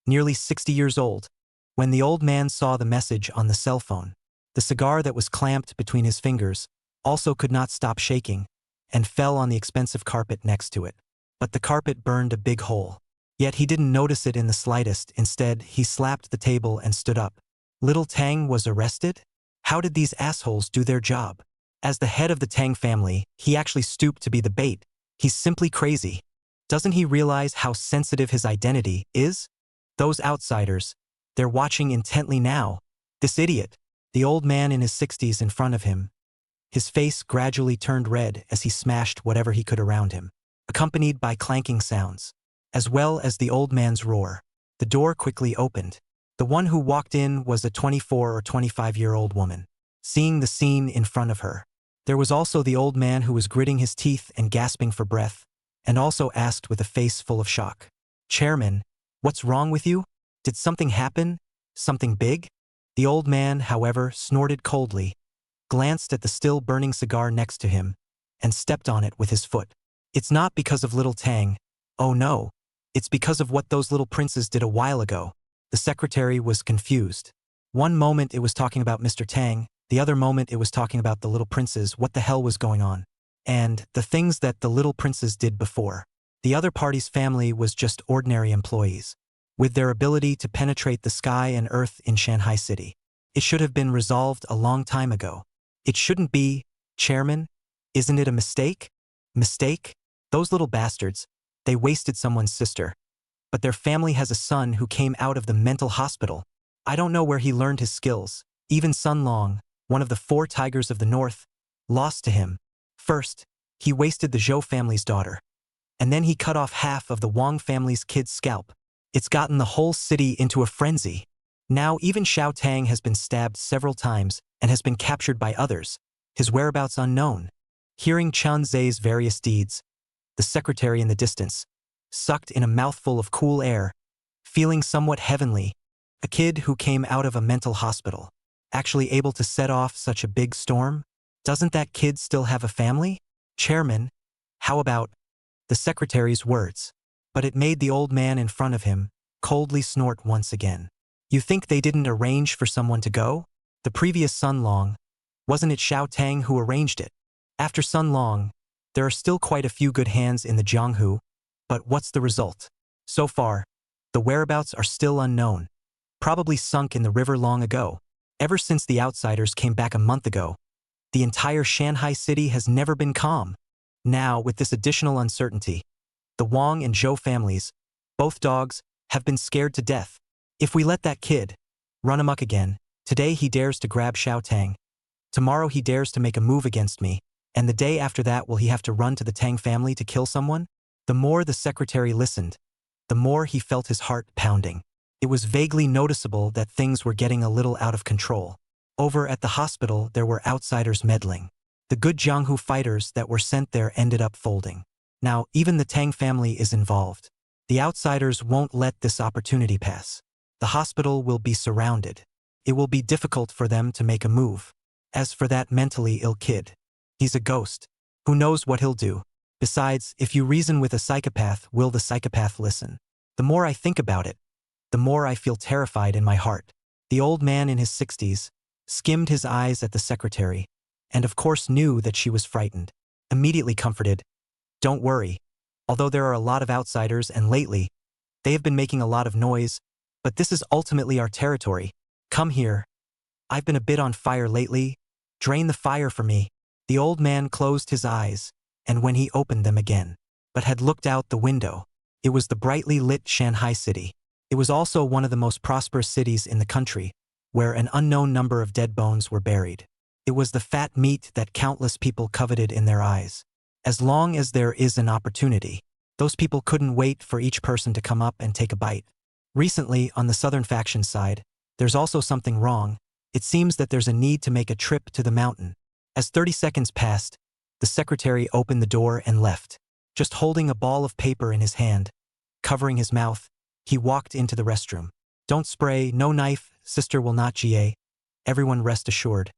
nearly 60 years old. When the old man saw the message on the cell phone, the cigar that was clamped between his fingers also could not stop shaking and fell on the expensive carpet next to it. But the carpet burned a big hole. Yet he didn't notice it in the slightest. Instead, he slapped the table and stood up. Little Tang was arrested? How did these assholes do their job? As the head of the Tang family, he actually stooped to be the bait. He's simply crazy. Doesn't he realize how sensitive his identity is? Those outsiders, they're watching intently now. This idiot, the old man in his 60s in front of him. His face gradually turned red as he smashed whatever he could around him, accompanied by clanking sounds, as well as the old man's roar. The door quickly opened. The one who walked in was a 24 or 25-year-old woman. Seeing the scene in front of her, there was also the old man who was gritting his teeth and gasping for breath, and also asked with a face full of shock, "Chairman, what's wrong with you? Did something happen? Something big?" The old man, however, snorted coldly, glanced at the still burning cigar next to him, and stepped on it with his foot. "It's not because of little Tang. Oh no, it's because of what those little princes did a while ago." The secretary was confused. One moment it was talking about Mr. Tang, the other moment it was talking about the little princes. What the hell was going on? And the things that the little princes did before. The other party's family was just ordinary employees, with their ability to penetrate the sky and earth in Shanghai City. It should have been resolved a long time ago. It shouldn't be, Chairman. Isn't it a mistake? Mistake? Those little bastards, they wasted someone's sister. But their family has a son who came out of the mental hospital. I don't know where he learned his skills. Even Sun Long, one of the 4 tigers of the north, lost to him. First, he wasted the Zhou family's daughter. And then he cut off half of the Wang family's kid's scalp. It's gotten the whole city into a frenzy. Now even Xiao Tang has been stabbed several times and has been captured by others. his whereabouts unknown. Hearing Chun Ze's various deeds, the secretary in the distance, sucked in a mouthful of cool air, feeling somewhat heavenly, a kid who came out of a mental hospital, actually able to set off such a big storm? Doesn't that kid still have a family? Chairman, how about the secretary's words? But it made the old man in front of him coldly snort once again. You think they didn't arrange for someone to go? The previous Sun Long, wasn't it Tang who arranged it? After Sun Long, there are still quite a few good hands in the Jianghu, but what's the result? So far, the whereabouts are still unknown, probably sunk in the river long ago. Ever since the outsiders came back a month ago, the entire Shanghai city has never been calm. Now, with this additional uncertainty, the Wang and Zhou families, both dogs, have been scared to death. If we let that kid run amok again, today he dares to grab Tang. Tomorrow he dares to make a move against me, and the day after that will he have to run to the Tang family to kill someone? The more the secretary listened, the more he felt his heart pounding. It was vaguely noticeable that things were getting a little out of control. Over at the hospital there were outsiders meddling. The good Jianghu fighters that were sent there ended up folding. Now even the Tang family is involved. The outsiders won't let this opportunity pass. The hospital will be surrounded. It will be difficult for them to make a move. As for that mentally ill kid, he's a ghost. Who knows what he'll do? Besides, if you reason with a psychopath, will the psychopath listen? The more I think about it, the more I feel terrified in my heart. The old man in his 60s skimmed his eyes at the secretary, and of course knew that she was frightened. Immediately comforted, "Don't worry. Although there are a lot of outsiders and lately, they have been making a lot of noise, but this is ultimately our territory. Come here. I've been a bit on fire lately. Drain the fire for me." The old man closed his eyes, and when he opened them again, but had looked out the window, it was the brightly lit Shanghai city. It was also one of the most prosperous cities in the country, where an unknown number of dead bones were buried. It was the fat meat that countless people coveted in their eyes. As long as there is an opportunity, those people couldn't wait for each person to come up and take a bite. Recently, on the southern faction side, there's also something wrong. It seems that there's a need to make a trip to the mountain. As 30 seconds passed, the secretary opened the door and left. Just holding a ball of paper in his hand, covering his mouth, he walked into the restroom. "Don't spray, no knife, sister will not GA. Everyone rest assured."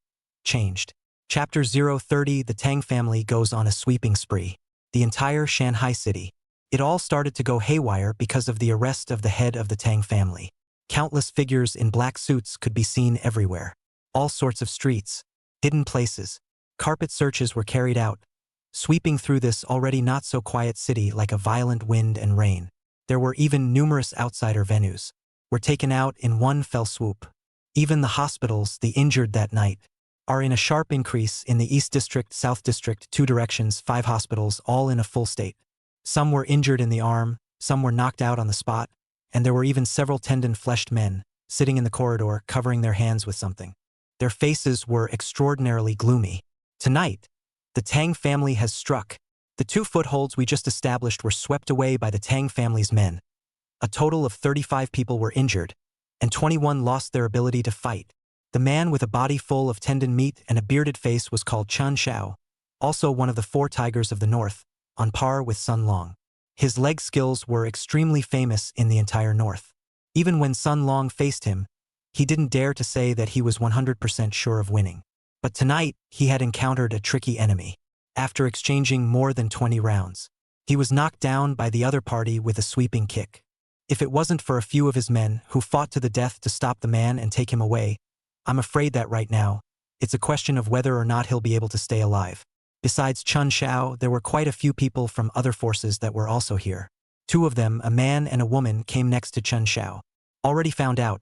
Changed. Chapter 030. The Tang family goes on a sweeping spree. The entire Shanghai city. It all started to go haywire because of the arrest of the head of the Tang family. Countless figures in black suits could be seen everywhere. All sorts of streets, hidden places. Carpet searches were carried out, sweeping through this already not-so-quiet city like a violent wind and rain. There were even numerous outsider venues, were taken out in one fell swoop. Even the hospitals, the injured that night, are in a sharp increase in the East District, South District, 2 directions, 5 hospitals, all in a full state. Some were injured in the arm, some were knocked out on the spot, and there were even several tendon-fleshed men, sitting in the corridor, covering their hands with something. Their faces were extraordinarily gloomy. Tonight, the Tang family has struck. The 2 footholds we just established were swept away by the Tang family's men. A total of 35 people were injured, and 21 lost their ability to fight. The man with a body full of tendon meat and a bearded face was called Chun Ze, also one of the 4 tigers of the north, on par with Sun Long. His leg skills were extremely famous in the entire north. Even when Sun Long faced him, he didn't dare to say that he was 100% sure of winning. But tonight, he had encountered a tricky enemy. After exchanging more than 20 rounds, he was knocked down by the other party with a sweeping kick. If it wasn't for a few of his men who fought to the death to stop the man and take him away, I'm afraid that right now, it's a question of whether or not he'll be able to stay alive. Besides Chun Ze, there were quite a few people from other forces that were also here. 2 of them, a man and a woman, came next to Chun Ze. Already found out.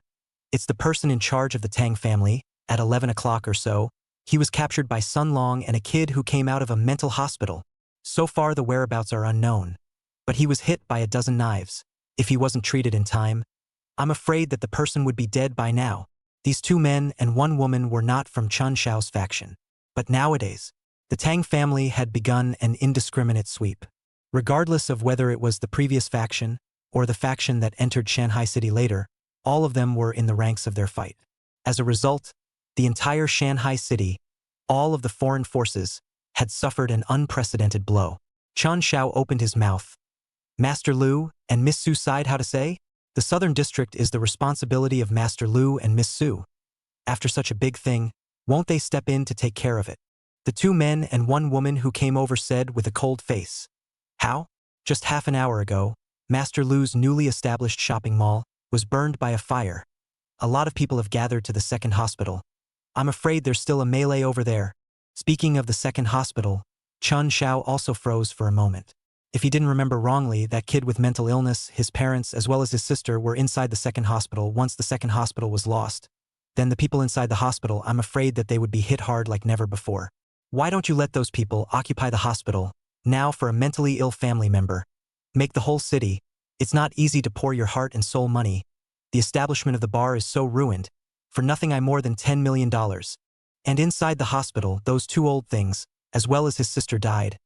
It's the person in charge of the Tang family. At 11 o'clock or so, he was captured by Sun Long and a kid who came out of a mental hospital. So far the whereabouts are unknown. But he was hit by a dozen knives. If he wasn't treated in time, I'm afraid that the person would be dead by now. These 2 men and 1 woman were not from Chun Ze's faction. But nowadays, the Tang family had begun an indiscriminate sweep. Regardless of whether it was the previous faction or the faction that entered Shanghai City later, all of them were in the ranks of their fight. As a result, the entire Shanghai City all of the foreign forces, had suffered an unprecedented blow. Chun Shao opened his mouth. Master Lu and Miss Su sighed. How to say? The Southern District is the responsibility of Master Lu and Miss Su. After such a big thing, won't they step in to take care of it? The 2 men and 1 woman who came over said with a cold face. How? Just half an hour ago, Master Lu's newly established shopping mall was burned by a fire. A lot of people have gathered to the second hospital. I'm afraid there's still a melee over there. Speaking of the second hospital, Chun Shao also froze for a moment. If he didn't remember wrongly, that kid with mental illness, his parents as well as his sister were inside the second hospital once the second hospital was lost. Then the people inside the hospital, I'm afraid that they would be hit hard like never before. Why don't you let those people occupy the hospital now for a mentally ill family member? Make the whole city. It's not easy to pour your heart and soul money. The establishment of the bar is so ruined. For nothing I more than $10 million. And inside the hospital, those 2 old things, as well as his sister died.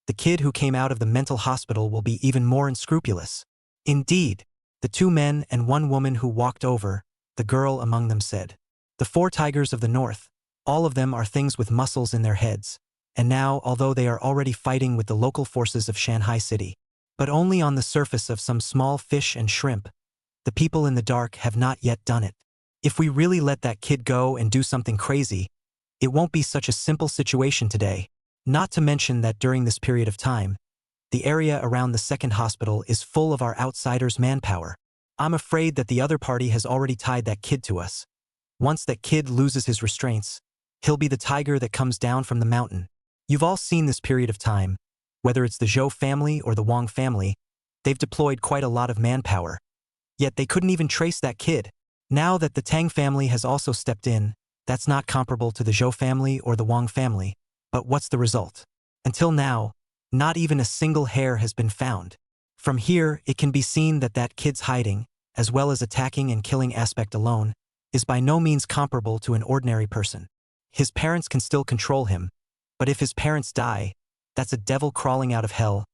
The kid who came out of the mental hospital will be even more unscrupulous. Indeed, the 2 men and 1 woman who walked over, the girl among them said. The 4 tigers of the north, all of them are things with muscles in their heads. And now, although they are already fighting with the local forces of Shanghai City, but only on the surface of some small fish and shrimp, the people in the dark have not yet done it. If we really let that kid go and do something crazy, it won't be such a simple situation today. Not to mention that during this period of time, the area around the second hospital is full of our outsiders' manpower. I'm afraid that the other party has already tied that kid to us. Once that kid loses his restraints, he'll be the tiger that comes down from the mountain. You've all seen this period of time, whether it's the Zhou family or the Wang family, they've deployed quite a lot of manpower. Yet they couldn't even trace that kid. Now that the Tang family has also stepped in, that's not comparable to the Zhou family or the Wang family. But what's the result? Until now, not even a single hair has been found. From here, it can be seen that that kid's hiding, as well as attacking and killing aspect alone, is by no means comparable to an ordinary person. His parents can still control him, but if his parents die, that's a devil crawling out of hell.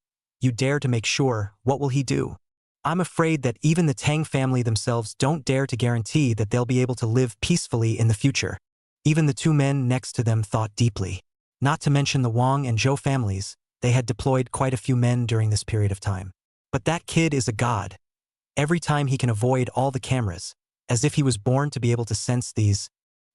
You dare to make sure, what will he do? I'm afraid that even the Tang family themselves don't dare to guarantee that they'll be able to live peacefully in the future. Even the 2 men next to them thought deeply. Not to mention the Wang and Zhou families, they had deployed quite a few men during this period of time. But that kid is a god. Every time he can avoid all the cameras, as if he was born to be able to sense these.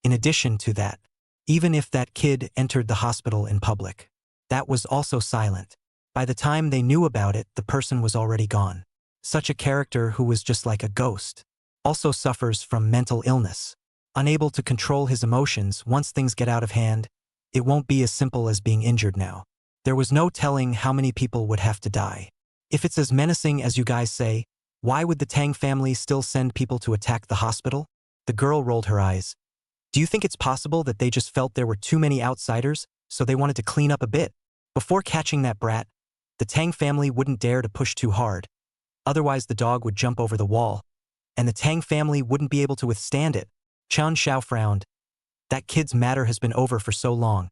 In addition to that, even if that kid entered the hospital in public, that was also silent. By the time they knew about it, the person was already gone. Such a character who was just like a ghost, also suffers from mental illness. Unable to control his emotions once things get out of hand, it won't be as simple as being injured now. There was no telling how many people would have to die. If it's as menacing as you guys say, why would the Tang family still send people to attack the hospital? The girl rolled her eyes. Do you think it's possible that they just felt there were too many outsiders, so they wanted to clean up a bit? Before catching that brat, the Tang family wouldn't dare to push too hard. Otherwise the dog would jump over the wall, and the Tang family wouldn't be able to withstand it. Chun Shao frowned. That kid's matter has been over for so long.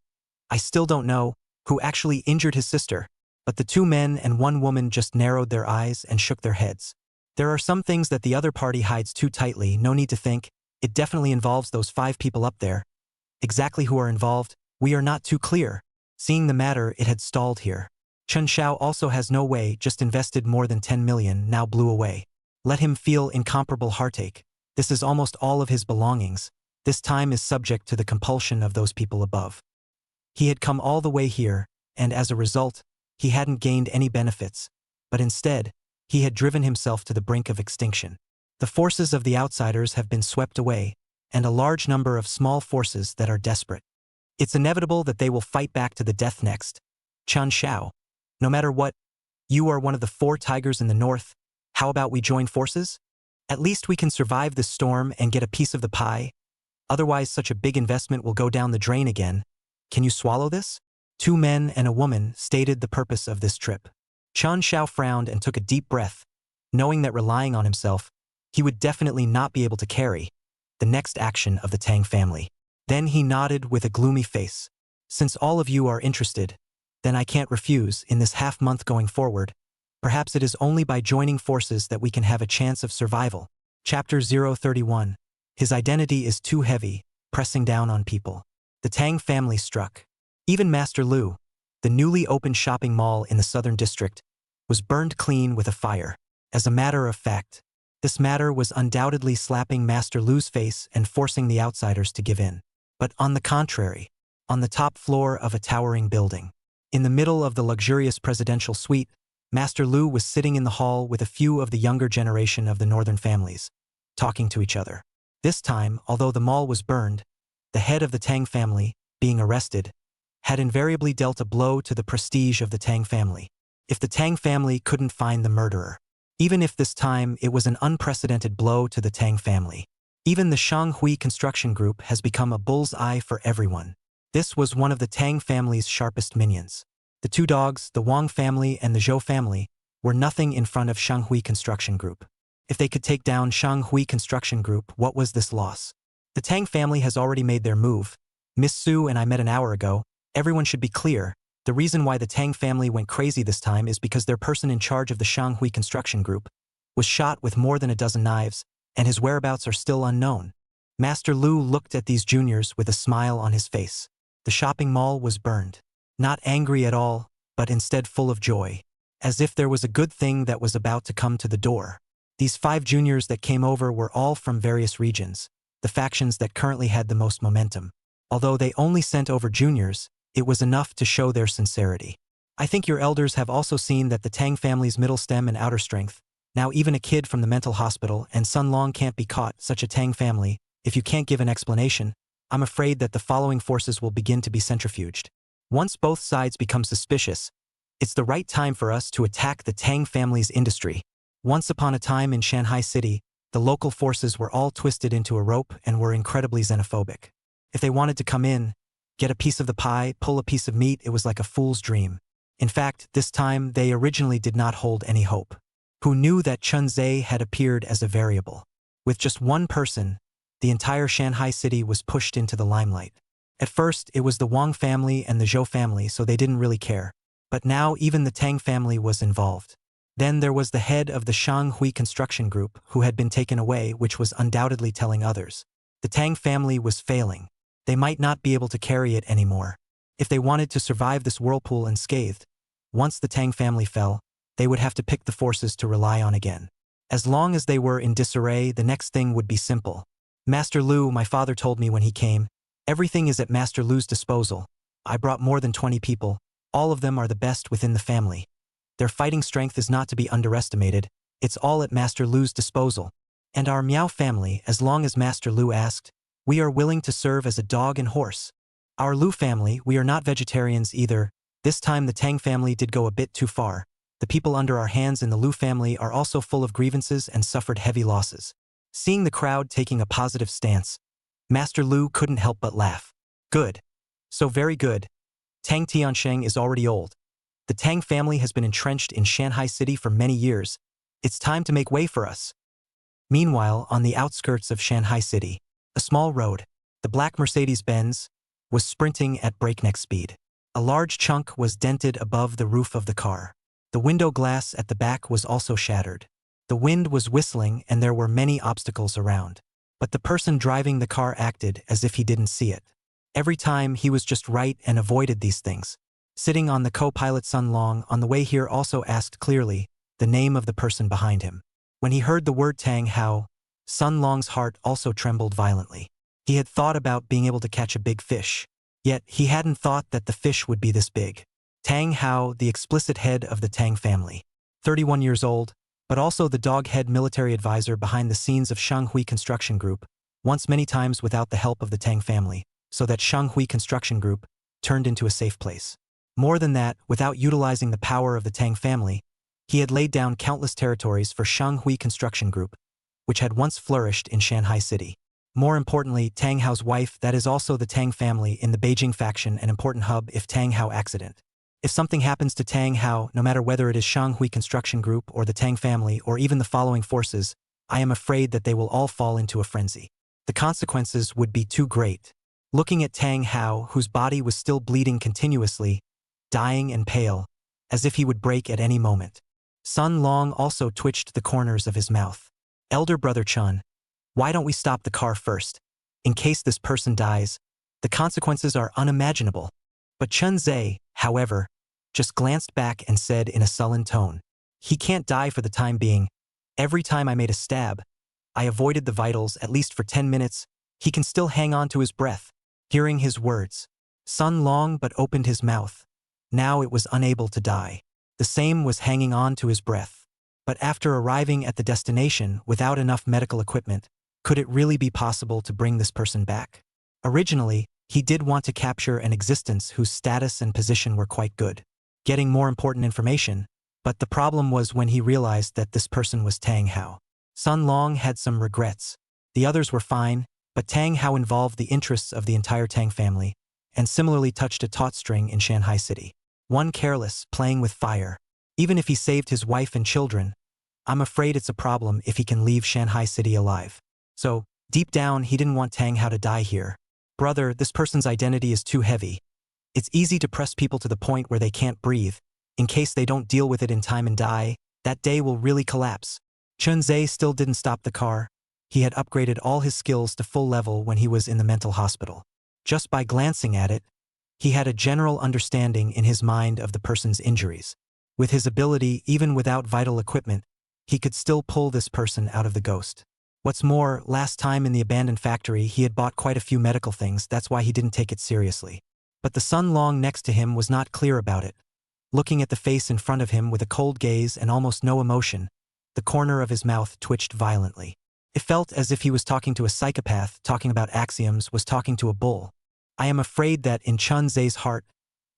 I still don't know who actually injured his sister, but the 2 men and 1 woman just narrowed their eyes and shook their heads. There are some things that the other party hides too tightly, no need to think. It definitely involves those 5 people up there. Exactly who are involved, we are not too clear. Seeing the matter, it had stalled here. Chun Shao also has no way, just invested more than 10 million, now blew away. Let him feel incomparable heartache. This is almost all of his belongings. This time is subject to the compulsion of those people above. He had come all the way here, and as a result, he hadn't gained any benefits, but instead, he had driven himself to the brink of extinction. The forces of the outsiders have been swept away, and a large number of small forces that are desperate. It's inevitable that they will fight back to the death next. Chun Shao, no matter what, you are one of the 4 tigers in the north. How about we join forces? At least we can survive this storm and get a piece of the pie. Otherwise, such a big investment will go down the drain again. Can you swallow this? 2 men and a woman stated the purpose of this trip. Chun Shao frowned and took a deep breath, knowing that relying on himself, he would definitely not be able to carry the next action of the Tang family. Then he nodded with a gloomy face. Since all of you are interested, then I can't refuse in this half-month going forward. Perhaps it is only by joining forces that we can have a chance of survival. Chapter 031. His identity is too heavy, pressing down on people. The Tang family struck. Even Master Lu, the newly opened shopping mall in the southern district, was burned clean with a fire. As a matter of fact, this matter was undoubtedly slapping Master Lu's face and forcing the outsiders to give in. But on the contrary, on the top floor of a towering building, in the middle of the luxurious presidential suite, Master Lu was sitting in the hall with a few of the younger generation of the northern families, talking to each other. This time, although the mall was burned, the head of the Tang family, being arrested, had invariably dealt a blow to the prestige of the Tang family. If the Tang family couldn't find the murderer, even if this time it was an unprecedented blow to the Tang family, even the Shanghui construction group has become a bull's eye for everyone. This was one of the Tang family's sharpest minions. The two dogs, the Wang family and the Zhou family, were nothing in front of Shanghui construction group. If they could take down Shanghui construction group, what was this loss? The Tang family has already made their move. Miss Su and I met an hour ago. Everyone should be clear. The reason why the Tang family went crazy this time is because their person in charge of the Shanghui construction group was shot with more than a dozen knives, and his whereabouts are still unknown. Master Lu looked at these juniors with a smile on his face. The shopping mall was burned. Not angry at all, but instead full of joy, as if there was a good thing that was about to come to the door. These 5 juniors that came over were all from various regions, the factions that currently had the most momentum. Although they only sent over juniors, it was enough to show their sincerity. I think your elders have also seen that the Tang family's middle stem and outer strength. Now even a kid from the mental hospital and Sun Long can't be caught. Such a Tang family, if you can't give an explanation, I'm afraid that the following forces will begin to be centrifuged. Once both sides become suspicious, it's the right time for us to attack the Tang family's industry. Once upon a time in Shanghai City, the local forces were all twisted into a rope and were incredibly xenophobic. If they wanted to come in, get a piece of the pie, pull a piece of meat, it was like a fool's dream. In fact, this time they originally did not hold any hope. Who knew that Chun Ze had appeared as a variable? With just one person, the entire Shanghai City was pushed into the limelight. At first, it was the Wang family and the Zhou family, so they didn't really care. But now even the Tang family was involved. Then there was the head of the Shanghui construction group who had been taken away, which was undoubtedly telling others. The Tang family was failing. They might not be able to carry it anymore. If they wanted to survive this whirlpool unscathed, once the Tang family fell, they would have to pick the forces to rely on again. As long as they were in disarray, the next thing would be simple. Master Lu, my father told me when he came, everything is at Master Lu's disposal. I brought more than 20 people. All of them are the best within the family. Their fighting strength is not to be underestimated. It's all at Master Lu's disposal. And our Miao family, as long as Master Lu asked, we are willing to serve as a dog and horse. Our Lu family, we are not vegetarians either. This time the Tang family did go a bit too far. The people under our hands in the Lu family are also full of grievances and suffered heavy losses. Seeing the crowd taking a positive stance, Master Lu couldn't help but laugh. Good. So very good. Tang Tiansheng is already old. The Tang family has been entrenched in Shanghai City for many years. It's time to make way for us. Meanwhile, on the outskirts of Shanghai City, a small road, the black Mercedes-Benz, was sprinting at breakneck speed. A large chunk was dented above the roof of the car. The window glass at the back was also shattered. The wind was whistling and there were many obstacles around. But the person driving the car acted as if he didn't see it. Every time he was just right and avoided these things. Sitting on the co-pilot Sun Long on the way here also asked clearly the name of the person behind him. When he heard the word Tang Hao, Sun Long's heart also trembled violently. He had thought about being able to catch a big fish. Yet he hadn't thought that the fish would be this big. Tang Hao, the explicit head of the Tang family. 31 years old, but also the dog-head military advisor behind the scenes of Shanghui Construction Group, once many times without the help of the Tang family, so that Shanghui Construction Group turned into a safe place. More than that, without utilizing the power of the Tang family, he had laid down countless territories for Shanghui Construction Group, which had once flourished in Shanghai City. More importantly, Tang Hao's wife, that is also the Tang family in the Beijing faction, an important hub if Tang Hao accident. If something happens to Tang Hao, no matter whether it is Shanghui Construction Group or the Tang family or even the following forces, I am afraid that they will all fall into a frenzy. The consequences would be too great. Looking at Tang Hao, whose body was still bleeding continuously, dying and pale, as if he would break at any moment. Sun Long also twitched the corners of his mouth. Elder brother Chun, why don't we stop the car first? In case this person dies, The consequences are unimaginable. But Chun Ze, however, just glanced back and said in a sullen tone, "He can't die for the time being. Every time I made a stab, I avoided the vitals at least for 10 minutes. He can still hang on to his breath." Hearing his words, Sun Long but opened his mouth. Now it was unable to die. The same was hanging on to his breath. But after arriving at the destination without enough medical equipment, could it really be possible to bring this person back? Originally, he did want to capture an existence whose status and position were quite good, getting more important information, but the problem was when he realized that this person was Tang Hao. Sun Long had some regrets. The others were fine, but Tang Hao involved the interests of the entire Tang family, and similarly touched a taut string in Shanghai City. One careless, playing with fire. Even if he saved his wife and children, I'm afraid it's a problem if he can leave Shanghai City alive. So, deep down, he didn't want Tang Hao to die here. Brother, this person's identity is too heavy. It's easy to press people to the point where they can't breathe. In case they don't deal with it in time and die, that day will really collapse. Chun Ze still didn't stop the car. He had upgraded all his skills to full level when he was in the mental hospital. Just by glancing at it, he had a general understanding in his mind of the person's injuries. With his ability, even without vital equipment, he could still pull this person out of the ghost. What's more, last time in the abandoned factory he had bought quite a few medical things, that's why he didn't take it seriously. But the Sun Long next to him was not clear about it. Looking at the face in front of him with a cold gaze and almost no emotion, the corner of his mouth twitched violently. It felt as if he was talking to a psychopath, talking about axioms, was talking to a bull. I am afraid that in Chun Ze's heart,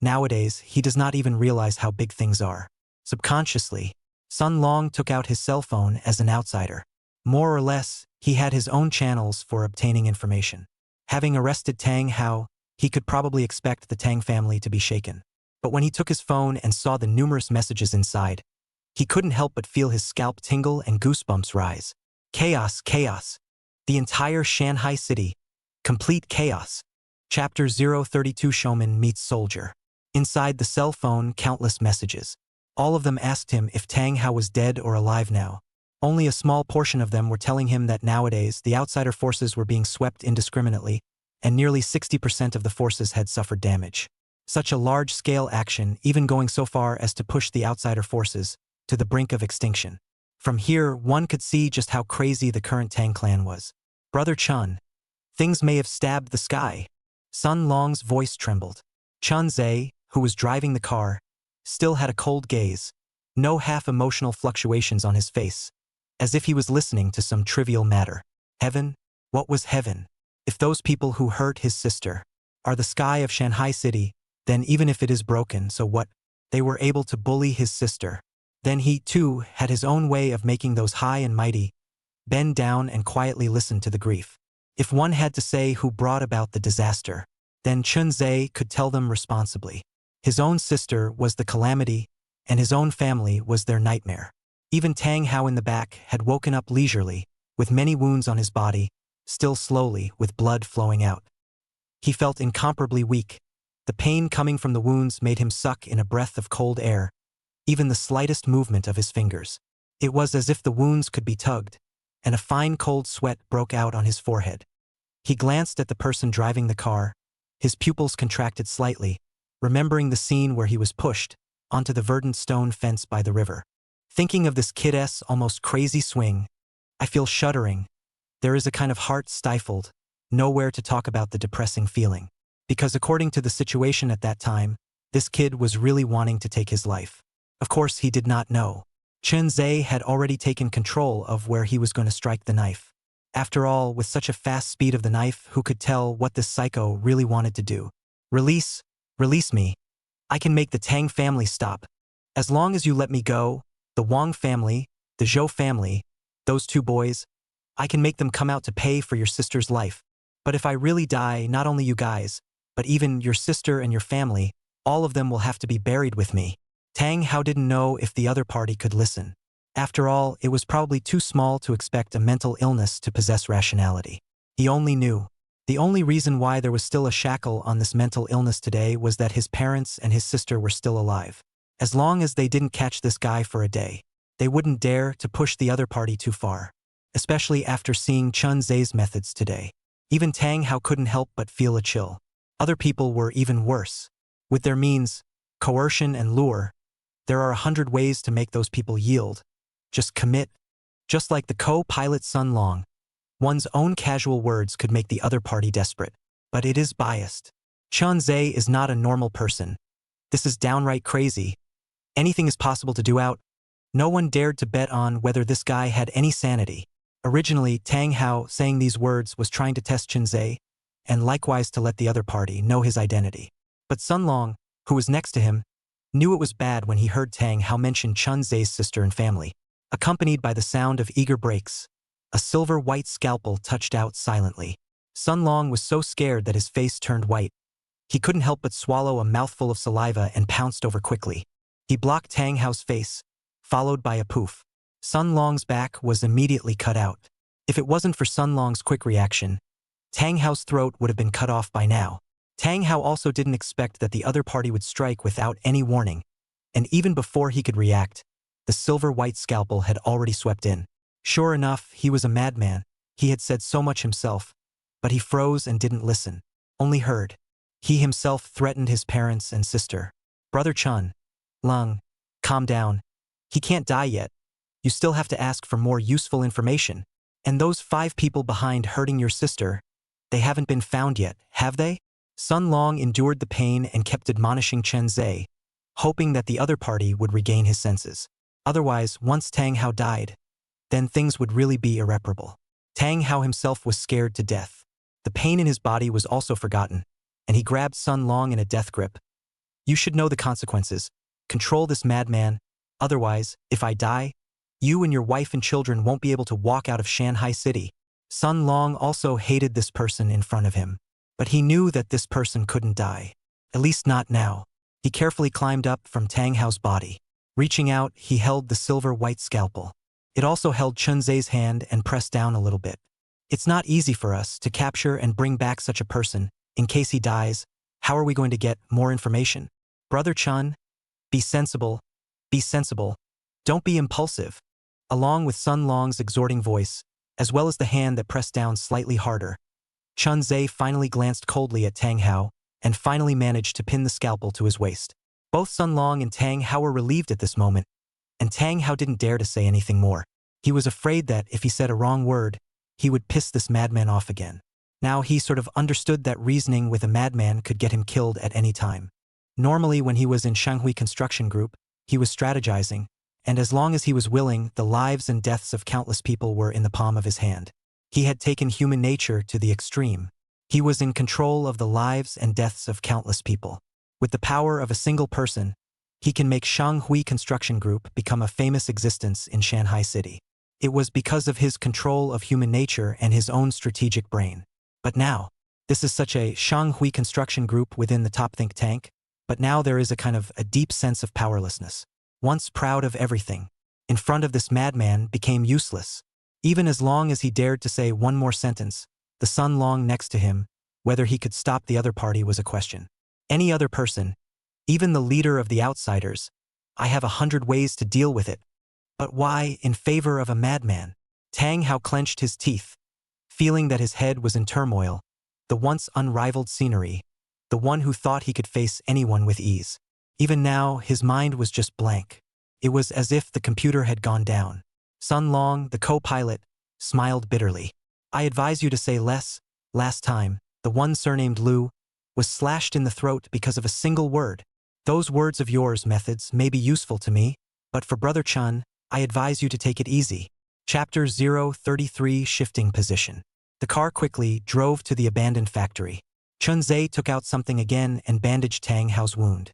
nowadays, he does not even realize how big things are. Subconsciously, Sun Long took out his cell phone as an outsider. More or less, he had his own channels for obtaining information. Having arrested Tang Hao, he could probably expect the Tang family to be shaken. But when he took his phone and saw the numerous messages inside, he couldn't help but feel his scalp tingle and goosebumps rise. Chaos, chaos. The entire Shanghai City. Complete chaos. Chapter 032 Showman Meets Soldier. Inside the cell phone, countless messages. All of them asked him if Tang Hao was dead or alive now. Only a small portion of them were telling him that nowadays the outsider forces were being swept indiscriminately, and nearly 60% of the forces had suffered damage. Such a large-scale action, even going so far as to push the outsider forces to the brink of extinction. From here, one could see just how crazy the current Tang clan was. Brother Chun, things may have stabbed the sky. Sun Long's voice trembled. Chun Ze, who was driving the car, still had a cold gaze, no half-emotional fluctuations on his face, as if he was listening to some trivial matter. Heaven? What was heaven? If those people who hurt his sister are the sky of Shanghai City, then even if it is broken, so what? They were able to bully his sister. Then he, too, had his own way of making those high and mighty bend down and quietly listen to the grief. If one had to say who brought about the disaster, then Chun Ze could tell them responsibly. His own sister was the calamity, and his own family was their nightmare. Even Tang Hao in the back had woken up leisurely, with many wounds on his body, still slowly, with blood flowing out. He felt incomparably weak. The pain coming from the wounds made him suck in a breath of cold air, even the slightest movement of his fingers. It was as if the wounds could be tugged, and a fine cold sweat broke out on his forehead. He glanced at the person driving the car. His pupils contracted slightly, remembering the scene where he was pushed onto the verdant stone fence by the river. Thinking of this kid's almost crazy swing, I feel shuddering. There is a kind of heart stifled, nowhere to talk about the depressing feeling. Because according to the situation at that time, this kid was really wanting to take his life. Of course, he did not know. Chun Ze had already taken control of where he was going to strike the knife. After all, with such a fast speed of the knife, who could tell what this psycho really wanted to do? Release me. I can make the Tang family stop. As long as you let me go, the Wang family, the Zhou family, those two boys, I can make them come out to pay for your sister's life. But if I really die, not only you guys, but even your sister and your family, all of them will have to be buried with me. Tang Hao didn't know if the other party could listen. After all, it was probably too small to expect a mental illness to possess rationality. He only knew. The only reason why there was still a shackle on this mental illness today was that his parents and his sister were still alive. As long as they didn't catch this guy for a day, they wouldn't dare to push the other party too far. Especially after seeing Chun Ze's methods today. Even Tang Hao couldn't help but feel a chill. Other people were even worse. With their means, coercion and lure, there are 100 ways to make those people yield. Just commit. Just like the co-pilot Sun Long, one's own casual words could make the other party desperate. But it is biased. Chun Ze is not a normal person. This is downright crazy. Anything is possible to do out. No one dared to bet on whether this guy had any sanity. Originally, Tang Hao saying these words was trying to test Chun Ze, and likewise to let the other party know his identity. But Sun Long, who was next to him, knew it was bad when he heard Tang Hao mention Chun Ze's sister and family. Accompanied by the sound of eager breaks, a silver-white scalpel touched out silently. Sun Long was so scared that his face turned white. He couldn't help but swallow a mouthful of saliva and pounced over quickly. He blocked Tang Hao's face, followed by a poof. Sun Long's back was immediately cut out. If it wasn't for Sun Long's quick reaction, Tang Hao's throat would have been cut off by now. Tang Hao also didn't expect that the other party would strike without any warning, and even before he could react, the silver-white scalpel had already swept in. Sure enough, he was a madman. He had said so much himself, but he froze and didn't listen, only heard. He himself threatened his parents and sister. Brother Chun, Lung, calm down. He can't die yet. You still have to ask for more useful information. And those 5 people behind hurting your sister, they haven't been found yet, have they? Sun Long endured the pain and kept admonishing Chun Ze, hoping that the other party would regain his senses. Otherwise, once Tang Hao died, then things would really be irreparable. Tang Hao himself was scared to death. The pain in his body was also forgotten, and he grabbed Sun Long in a death grip. You should know the consequences. Control this madman. Otherwise, if I die, you and your wife and children won't be able to walk out of Shanghai City. Sun Long also hated this person in front of him, but he knew that this person couldn't die. At least not now. He carefully climbed up from Tang Hao's body. Reaching out, he held the silver-white scalpel. It also held Chun Ze's hand and pressed down a little bit. It's not easy for us to capture and bring back such a person. In case he dies, how are we going to get more information? Brother Chun, be sensible. Be sensible. Don't be impulsive. Along with Sun Long's exhorting voice, as well as the hand that pressed down slightly harder, Chun Ze finally glanced coldly at Tang Hao and finally managed to pin the scalpel to his waist. Both Sun Long and Tang Hao were relieved at this moment, and Tang Hao didn't dare to say anything more. He was afraid that if he said a wrong word, he would piss this madman off again. Now he sort of understood that reasoning with a madman could get him killed at any time. Normally when he was in Shanhui construction group, he was strategizing, and as long as he was willing, the lives and deaths of countless people were in the palm of his hand. He had taken human nature to the extreme. He was in control of the lives and deaths of countless people. With the power of a single person, he can make Shanhui Construction Group become a famous existence in Shanghai City. It was because of his control of human nature and his own strategic brain. But now, this is such a Shanhui Construction Group within the top think tank, but now there is a deep sense of powerlessness. Once proud of everything, in front of this madman became useless. Even as long as he dared to say one more sentence, the Sun Long next to him, whether he could stop the other party was a question. Any other person, even the leader of the outsiders, I have 100 ways to deal with it. But why in favor of a madman? Tang Hao clenched his teeth, feeling that his head was in turmoil, the once unrivaled scenery, the one who thought he could face anyone with ease. Even now, his mind was just blank. It was as if the computer had gone down. Sun Long, the co-pilot, smiled bitterly. I advise you to say less. Last time, the one surnamed Liu was slashed in the throat because of a single word. Those words of yours, methods, may be useful to me, but for Brother Chun, I advise you to take it easy. Chapter 033 Shifting Position. The car quickly drove to the abandoned factory. Chun Ze took out something again and bandaged Tang Hao's wound.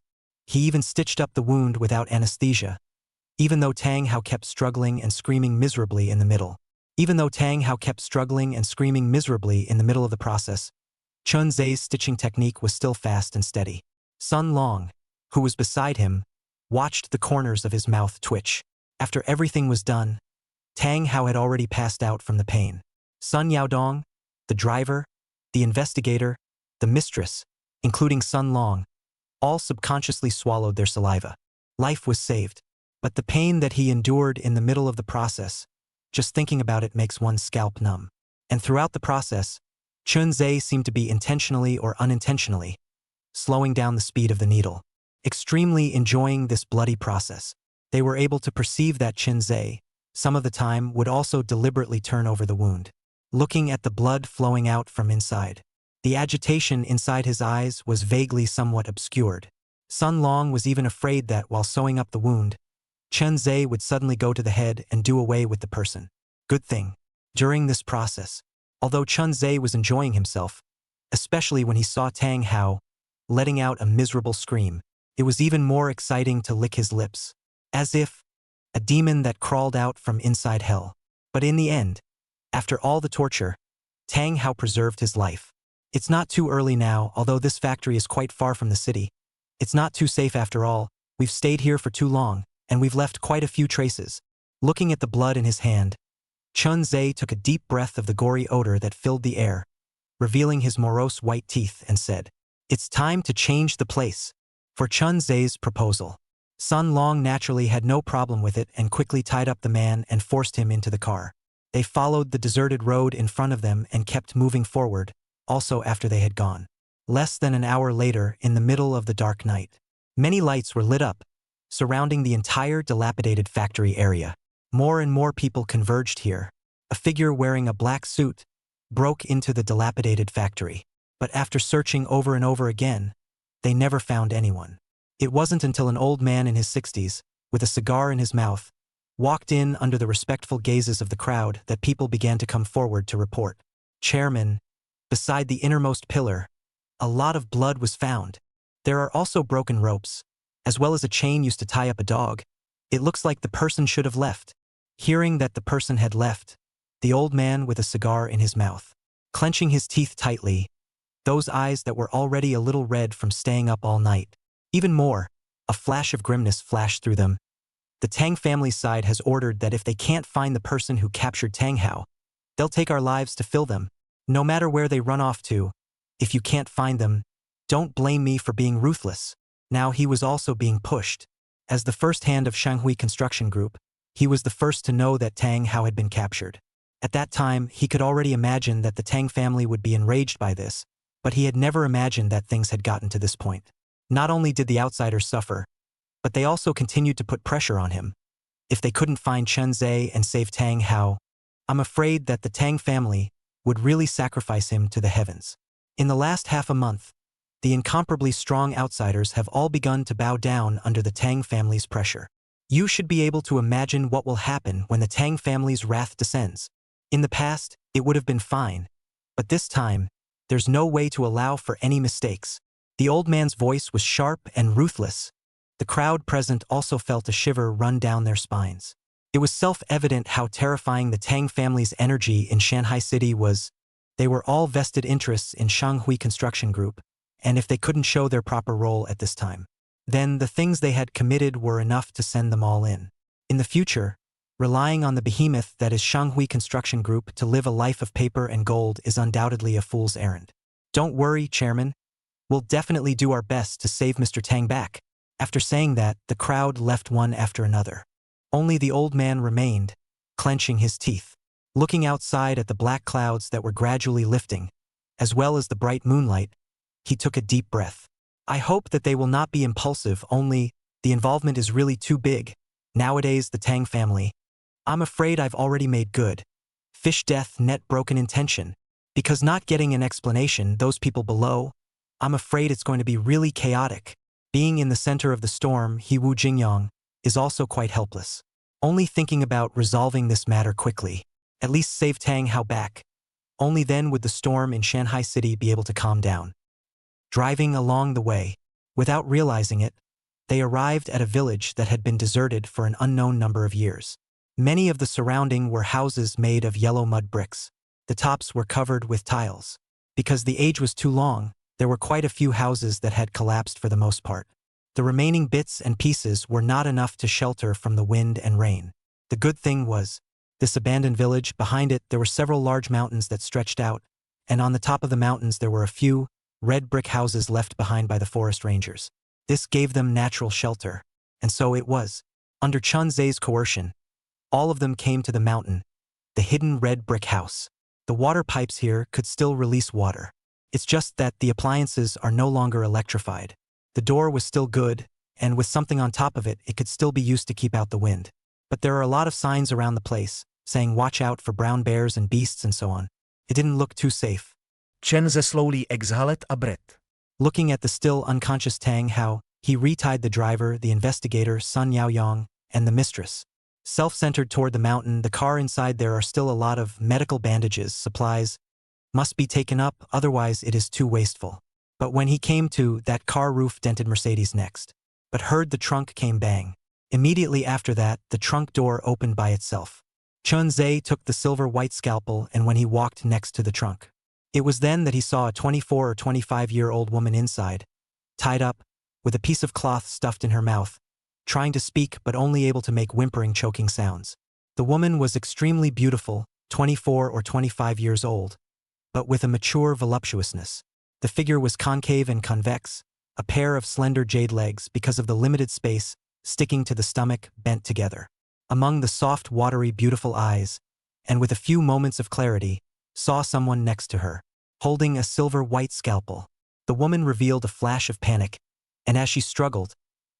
He even stitched up the wound without anesthesia, even though Tang Hao kept struggling and screaming miserably in the middle. Even though Tang Hao kept struggling and screaming miserably in the middle of the process, Chun Ze's stitching technique was still fast and steady. Sun Long, who was beside him, watched the corners of his mouth twitch. After everything was done, Tang Hao had already passed out from the pain. Sun Yaodong, the driver, the investigator, the mistress, including Sun Long, all subconsciously swallowed their saliva. Life was saved. But the pain that he endured in the middle of the process, just thinking about it makes one's scalp numb. And throughout the process, Chun Ze seemed to be intentionally or unintentionally slowing down the speed of the needle. Extremely enjoying this bloody process, they were able to perceive that Chun Ze, some of the time, would also deliberately turn over the wound, looking at the blood flowing out from inside. The agitation inside his eyes was vaguely somewhat obscured. Sun Long was even afraid that while sewing up the wound, Chun Ze would suddenly go to the head and do away with the person. Good thing. During this process, although Chun Ze was enjoying himself, especially when he saw Tang Hao letting out a miserable scream, it was even more exciting to lick his lips, as if a demon that crawled out from inside hell. But in the end, after all the torture, Tang Hao preserved his life. It's not too early now, although this factory is quite far from the city. It's not too safe after all. We've stayed here for too long, and we've left quite a few traces. Looking at the blood in his hand, Chun Ze took a deep breath of the gory odor that filled the air, revealing his morose white teeth, and said, "It's time to change the place." For Chun Ze's proposal, Sun Long naturally had no problem with it and quickly tied up the man and forced him into the car. They followed the deserted road in front of them and kept moving forward, also after they had gone. Less than an hour later, in the middle of the dark night, many lights were lit up, surrounding the entire dilapidated factory area. More and more people converged here. A figure wearing a black suit broke into the dilapidated factory. But after searching over and over again, they never found anyone. It wasn't until an old man in his 60s, with a cigar in his mouth, walked in under the respectful gazes of the crowd that people began to come forward to report. "Chairman, beside the innermost pillar, a lot of blood was found. There are also broken ropes, as well as a chain used to tie up a dog. It looks like the person should have left." Hearing that the person had left, the old man with a cigar in his mouth, clenching his teeth tightly, those eyes that were already a little red from staying up all night. Even more, a flash of grimness flashed through them. The Tang family side has ordered that if they can't find the person who captured Tang Hao, they'll take our lives to fill them. No matter where they run off to, if you can't find them, don't blame me for being ruthless. Now he was also being pushed. As the first hand of Shanhui Construction Group, he was the first to know that Tang Hao had been captured. At that time, he could already imagine that the Tang family would be enraged by this, but he had never imagined that things had gotten to this point. Not only did the outsiders suffer, but they also continued to put pressure on him. If they couldn't find Chun Ze and save Tang Hao, I'm afraid that the Tang family would really sacrifice him to the heavens. In the last half a month, the incomparably strong outsiders have all begun to bow down under the Tang family's pressure. You should be able to imagine what will happen when the Tang family's wrath descends. In the past, it would have been fine, but this time, there's no way to allow for any mistakes. The old man's voice was sharp and ruthless. The crowd present also felt a shiver run down their spines. It was self-evident how terrifying the Tang family's energy in Shanghai City was. They were all vested interests in Shanhui Construction Group, and if they couldn't show their proper role at this time, then the things they had committed were enough to send them all in. In the future, relying on the behemoth that is Shanhui Construction Group to live a life of paper and gold is undoubtedly a fool's errand. Don't worry, Chairman. We'll definitely do our best to save Mr. Tang back. After saying that, the crowd left one after another. Only the old man remained, clenching his teeth. Looking outside at the black clouds that were gradually lifting, as well as the bright moonlight, he took a deep breath. I hope that they will not be impulsive, only the involvement is really too big. Nowadays, the Tang family. I'm afraid I've already made good. Fish death, net broken intention. Because not getting an explanation, those people below, I'm afraid it's going to be really chaotic. Being in the center of the storm, He Wu Jingyang is also quite helpless. Only thinking about resolving this matter quickly. At least save Tang Hao back. Only then would the storm in Shanghai City be able to calm down. Driving along the way, without realizing it, they arrived at a village that had been deserted for an unknown number of years. Many of the surrounding were houses made of yellow mud bricks. The tops were covered with tiles. Because the age was too long, there were quite a few houses that had collapsed for the most part. The remaining bits and pieces were not enough to shelter from the wind and rain. The good thing was, this abandoned village, behind it there were several large mountains that stretched out, and on the top of the mountains there were a few red brick houses left behind by the forest rangers. This gave them natural shelter, and so it was. Under Chun Ze's coercion, all of them came to the mountain, the hidden red brick house. The water pipes here could still release water. It's just that the appliances are no longer electrified. The door was still good, and with something on top of it, it could still be used to keep out the wind. But there are a lot of signs around the place, saying watch out for brown bears and beasts and so on. It didn't look too safe. Chun Ze slowly exhaled a breath. Looking at the still unconscious Tang Hao, he retied the driver, the investigator, Sun Yaoyong, and the mistress. Self-centered toward the mountain, the car inside there are still a lot of medical bandages, supplies, must be taken up, otherwise it is too wasteful. But when he came to, that car roof dented Mercedes next. But heard the trunk came bang. Immediately after that, the trunk door opened by itself. Chun Ze took the silver-white scalpel and when he walked next to the trunk. It was then that he saw a 24 or 25-year-old woman inside, tied up, with a piece of cloth stuffed in her mouth, trying to speak but only able to make whimpering, choking sounds. The woman was extremely beautiful, 24 or 25 years old, but with a mature voluptuousness. The figure was concave and convex, a pair of slender jade legs because of the limited space sticking to the stomach bent together. Among the soft, watery, beautiful eyes, and with a few moments of clarity, saw someone next to her, holding a silver-white scalpel. The woman revealed a flash of panic, and as she struggled,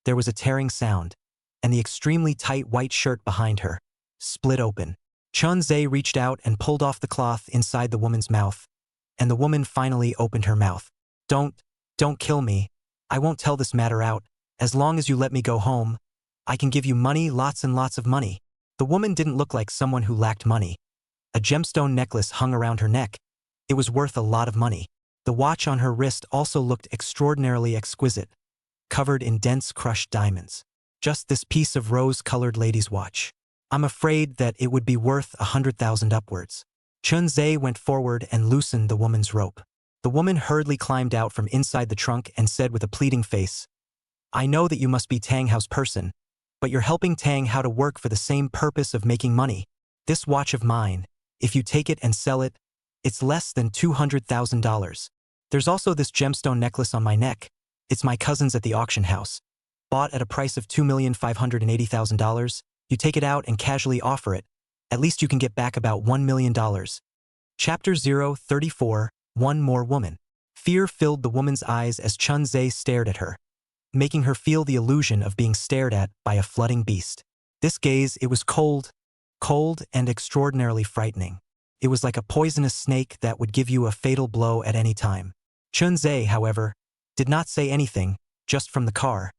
there was a tearing sound, and the extremely tight white shirt behind her split open. Chun Ze reached out and pulled off the cloth inside the woman's mouth, and the woman finally opened her mouth. Don't kill me. I won't tell this matter out. As long as you let me go home, I can give you money, lots and lots of money. The woman didn't look like someone who lacked money. A gemstone necklace hung around her neck. It was worth a lot of money. The watch on her wrist also looked extraordinarily exquisite, covered in dense crushed diamonds. Just this piece of rose-colored lady's watch. I'm afraid that it would be worth 100,000 upwards. Chun Ze went forward and loosened the woman's rope. The woman hurriedly climbed out from inside the trunk and said with a pleading face, I know that you must be Tang Hao's person, but you're helping Tang Hao to work for the same purpose of making money. This watch of mine, if you take it and sell it, it's less than $200,000. There's also this gemstone necklace on my neck. It's my cousin's at the auction house. Bought at a price of $2,580,000. You take it out and casually offer it. At least you can get back about $1 million. Chapter 034, One More Woman. Fear filled the woman's eyes as Chun Ze stared at her, making her feel the illusion of being stared at by a flooding beast. This gaze, it was cold and extraordinarily frightening. It was like a poisonous snake that would give you a fatal blow at any time. Chun Ze, however, did not say anything, just from the car.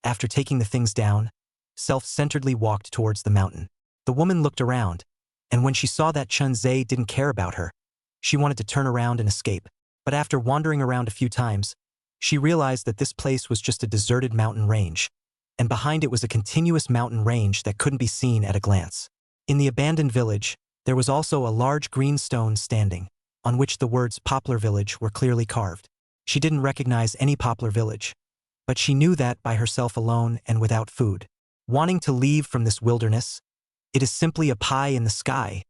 After taking the things down, self-centeredly walked towards the mountain. The woman looked around, and when she saw that Chun Ze didn't care about her, she wanted to turn around and escape. But after wandering around a few times, she realized that this place was just a deserted mountain range, and behind it was a continuous mountain range that couldn't be seen at a glance. In the abandoned village, there was also a large green stone standing, on which the words Poplar Village were clearly carved. She didn't recognize any Poplar Village, but she knew that by herself alone and without food. Wanting to leave from this wilderness, it is simply a pie in the sky.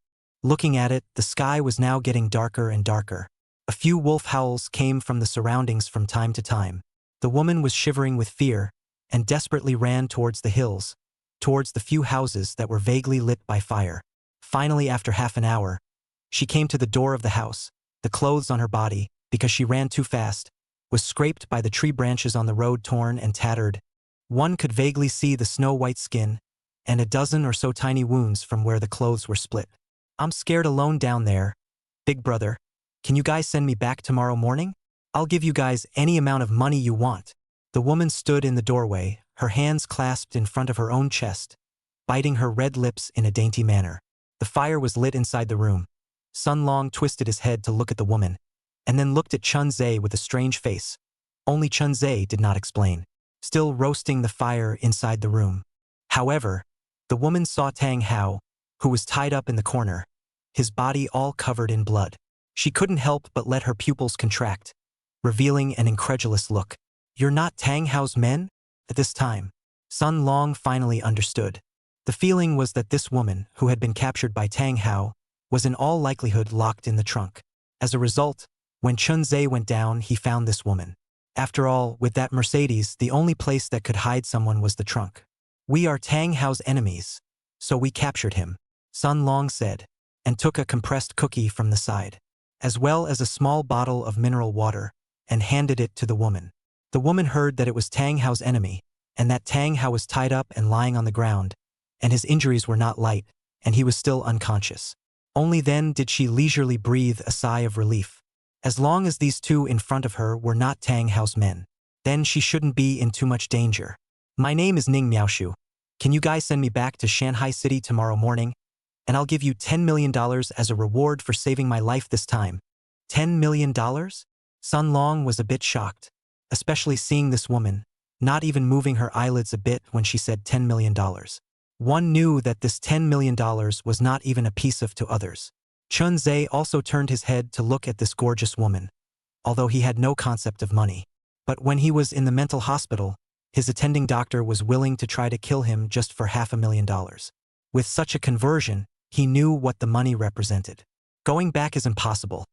Looking at it, the sky was now getting darker and darker. A few wolf howls came from the surroundings from time to time. The woman was shivering with fear and desperately ran towards the hills, towards the few houses that were vaguely lit by fire. Finally, after half an hour, she came to the door of the house. The clothes on her body, because she ran too fast, was scraped by the tree branches on the road, torn and tattered. One could vaguely see the snow-white skin and a dozen or so tiny wounds from where the clothes were split. I'm scared alone down there. Big brother, can you guys send me back tomorrow morning? I'll give you guys any amount of money you want. The woman stood in the doorway, her hands clasped in front of her own chest, biting her red lips in a dainty manner. The fire was lit inside the room. Sun Long twisted his head to look at the woman, and then looked at Chun Ze with a strange face. Only Chun Ze did not explain, still roasting the fire inside the room. However, the woman saw Tang Hao, who was tied up in the corner, his body all covered in blood. She couldn't help but let her pupils contract, revealing an incredulous look. You're not Tang Hao's men? At this time, Sun Long finally understood. The feeling was that this woman, who had been captured by Tang Hao, was in all likelihood locked in the trunk. As a result, when Chun Ze went down, he found this woman. After all, with that Mercedes, the only place that could hide someone was the trunk. We are Tang Hao's enemies, so we captured him, Sun Long said. and took a compressed cookie from the side, as well as a small bottle of mineral water, and handed it to the woman. The woman heard that it was Tang Hao's enemy, and that Tang Hao was tied up and lying on the ground, and his injuries were not light, and he was still unconscious. Only then did she leisurely breathe a sigh of relief. As long as these two in front of her were not Tang Hao's men, then she shouldn't be in too much danger. My name is Ning Miaoshu. Can you guys send me back to Shanghai City tomorrow morning? And I'll give you $10 million as a reward for saving my life this time. $10 million? Sun Long was a bit shocked, especially seeing this woman, not even moving her eyelids a bit when she said $10 million. One knew that this $10 million was not even a piece of to others. Chun Ze also turned his head to look at this gorgeous woman, although he had no concept of money. But when he was in the mental hospital, his attending doctor was willing to try to kill him just for $500,000. With such a conversion, he knew what the money represented. Going back is impossible.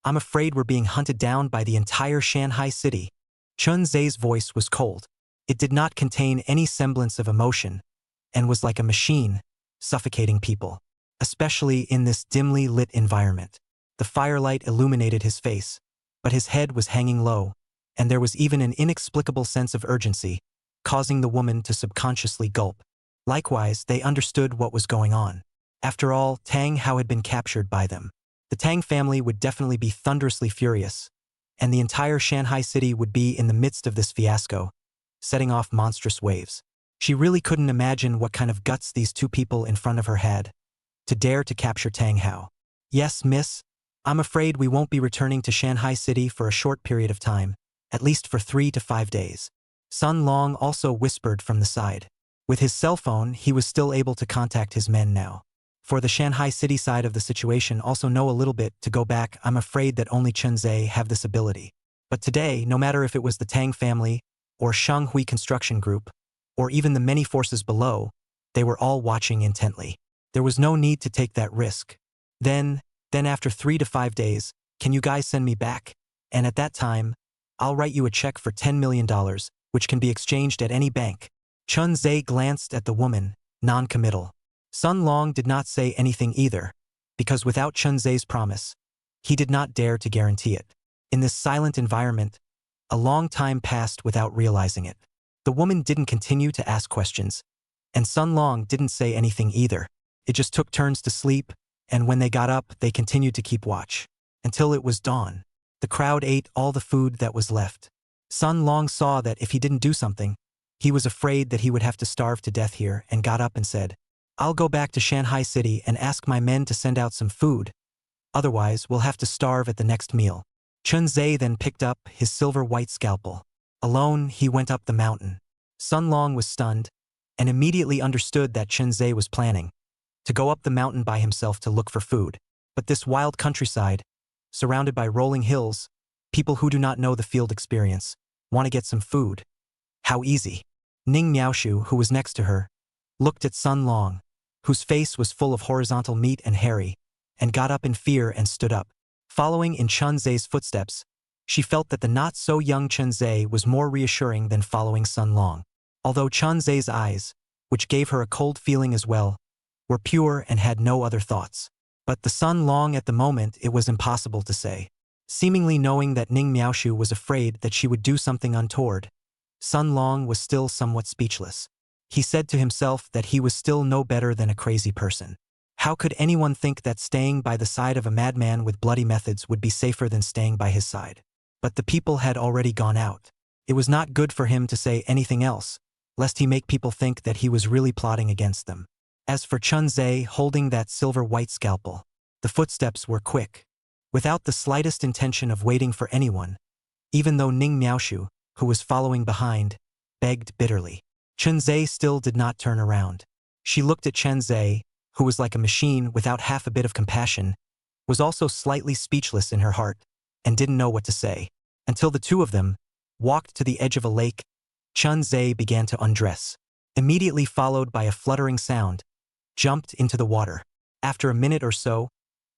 I'm afraid we're being hunted down by the entire Shanghai city. Chun Ze's voice was cold. It did not contain any semblance of emotion, and was like a machine, suffocating people, especially in this dimly lit environment. The firelight illuminated his face, but his head was hanging low, and there was even an inexplicable sense of urgency, causing the woman to subconsciously gulp. Likewise, they understood what was going on. After all, Tang Hao had been captured by them. The Tang family would definitely be thunderously furious, and the entire Shanghai city would be in the midst of this fiasco, setting off monstrous waves. She really couldn't imagine what kind of guts these two people in front of her had, to dare to capture Tang Hao. Yes, miss, I'm afraid we won't be returning to Shanghai City for a short period of time, at least for 3 to 5 days. Sun Long also whispered from the side. With his cell phone, he was still able to contact his men now. For the Shanghai City side of the situation also know a little bit to go back. I'm afraid that only Chun Ze have this ability. But today, no matter if it was the Tang family, or Shanghui Construction Group, or even the many forces below, they were all watching intently. There was no need to take that risk. Then after 3 to 5 days, can you guys send me back? And at that time, I'll write you a check for $10 million, which can be exchanged at any bank. Chun Ze glanced at the woman, non-committal. Sun Long did not say anything either, because without Chun Ze's promise, he did not dare to guarantee it. In this silent environment, a long time passed without realizing it. The woman didn't continue to ask questions, and Sun Long didn't say anything either. It just took turns to sleep, and when they got up, they continued to keep watch, until it was dawn. The crowd ate all the food that was left. Sun Long saw that if he didn't do something, he was afraid that he would have to starve to death here, and got up and said, I'll go back to Shanghai City and ask my men to send out some food. Otherwise, we'll have to starve at the next meal. Chun Ze then picked up his silver-white scalpel. Alone, he went up the mountain. Sun Long was stunned, and immediately understood that Chun Ze was planning to go up the mountain by himself to look for food. But this wild countryside, surrounded by rolling hills, people who do not know the field experience, want to get some food. How easy. Ning Miaoshu, who was next to her, looked at Sun Long, whose face was full of horizontal meat and hairy, and got up in fear and stood up. Following in Chun Ze's footsteps, she felt that the not-so-young Chun Ze was more reassuring than following Sun Long. Although Chun Ze's eyes, which gave her a cold feeling as well, were pure and had no other thoughts. But the Sun Long at the moment it was impossible to say. Seemingly knowing that Ning Miaoshu was afraid that she would do something untoward, Sun Long was still somewhat speechless. He said to himself that he was still no better than a crazy person. How could anyone think that staying by the side of a madman with bloody methods would be safer than staying by his side? But the people had already gone out. It was not good for him to say anything else, lest he make people think that he was really plotting against them. As for Chun Ze holding that silver-white scalpel, the footsteps were quick, without the slightest intention of waiting for anyone, even though Ning Miaoshu, who was following behind, begged bitterly. Chun Ze still did not turn around. She looked at Chun Ze, who was like a machine without half a bit of compassion, was also slightly speechless in her heart, and didn't know what to say. Until the two of them walked to the edge of a lake, Chun Ze began to undress. Immediately followed by a fluttering sound, jumped into the water. After a minute or so,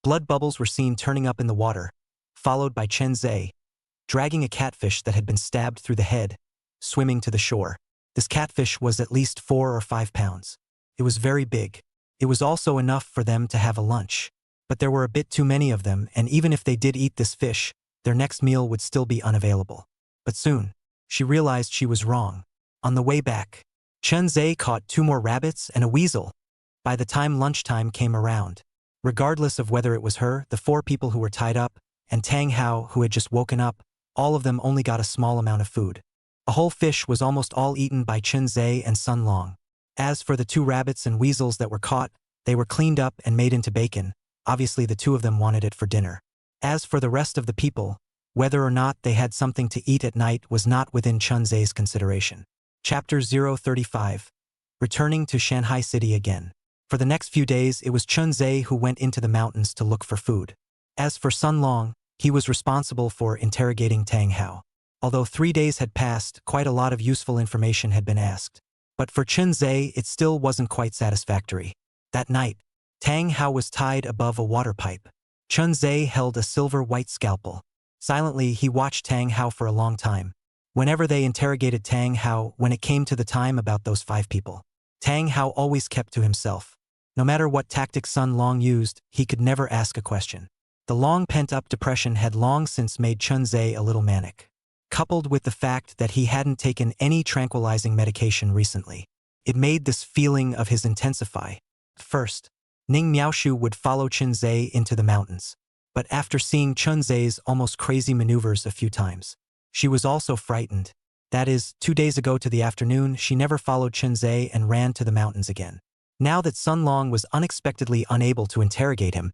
blood bubbles were seen turning up in the water, followed by Chun Ze, dragging a catfish that had been stabbed through the head, swimming to the shore. This catfish was at least 4 or 5 pounds. It was very big. It was also enough for them to have a lunch. but there were a bit too many of them, and even if they did eat this fish, their next meal would still be unavailable. But soon, she realized she was wrong. On the way back, Chun Ze caught 2 more rabbits and a weasel. By the time lunchtime came around, regardless of whether it was her, the 4 people who were tied up, and Tang Hao who had just woken up, all of them only got a small amount of food. A whole fish was almost all eaten by Chun Ze and Sun Long. As for the 2 rabbits and weasels that were caught, they were cleaned up and made into bacon. Obviously the 2 of them wanted it for dinner. As for the rest of the people, whether or not they had something to eat at night was not within Chun Ze's consideration. Chapter 035. Returning to Shanghai City again. For the next few days, it was Chun Ze who went into the mountains to look for food. As for Sun Long, he was responsible for interrogating Tang Hao. Although 3 days had passed, quite a lot of useful information had been asked. But for Chun Ze, it still wasn't quite satisfactory. That night, Tang Hao was tied above a water pipe. Chun Ze held a silver-white scalpel. Silently, he watched Tang Hao for a long time. Whenever they interrogated Tang Hao, when it came to the time about those 5 people, Tang Hao always kept to himself. No matter what tactics Sun Long used, he could never ask a question. The long pent-up depression had long since made Chun Ze a little manic. Coupled with the fact that he hadn't taken any tranquilizing medication recently, it made this feeling of his intensify. First, Ning Miaoshu would follow Chun Ze into the mountains. But after seeing Chun Ze's almost crazy maneuvers a few times, she was also frightened. That is, 2 days ago to the afternoon, she never followed Chun Ze and ran to the mountains again. Now that Sun Long was unexpectedly unable to interrogate him,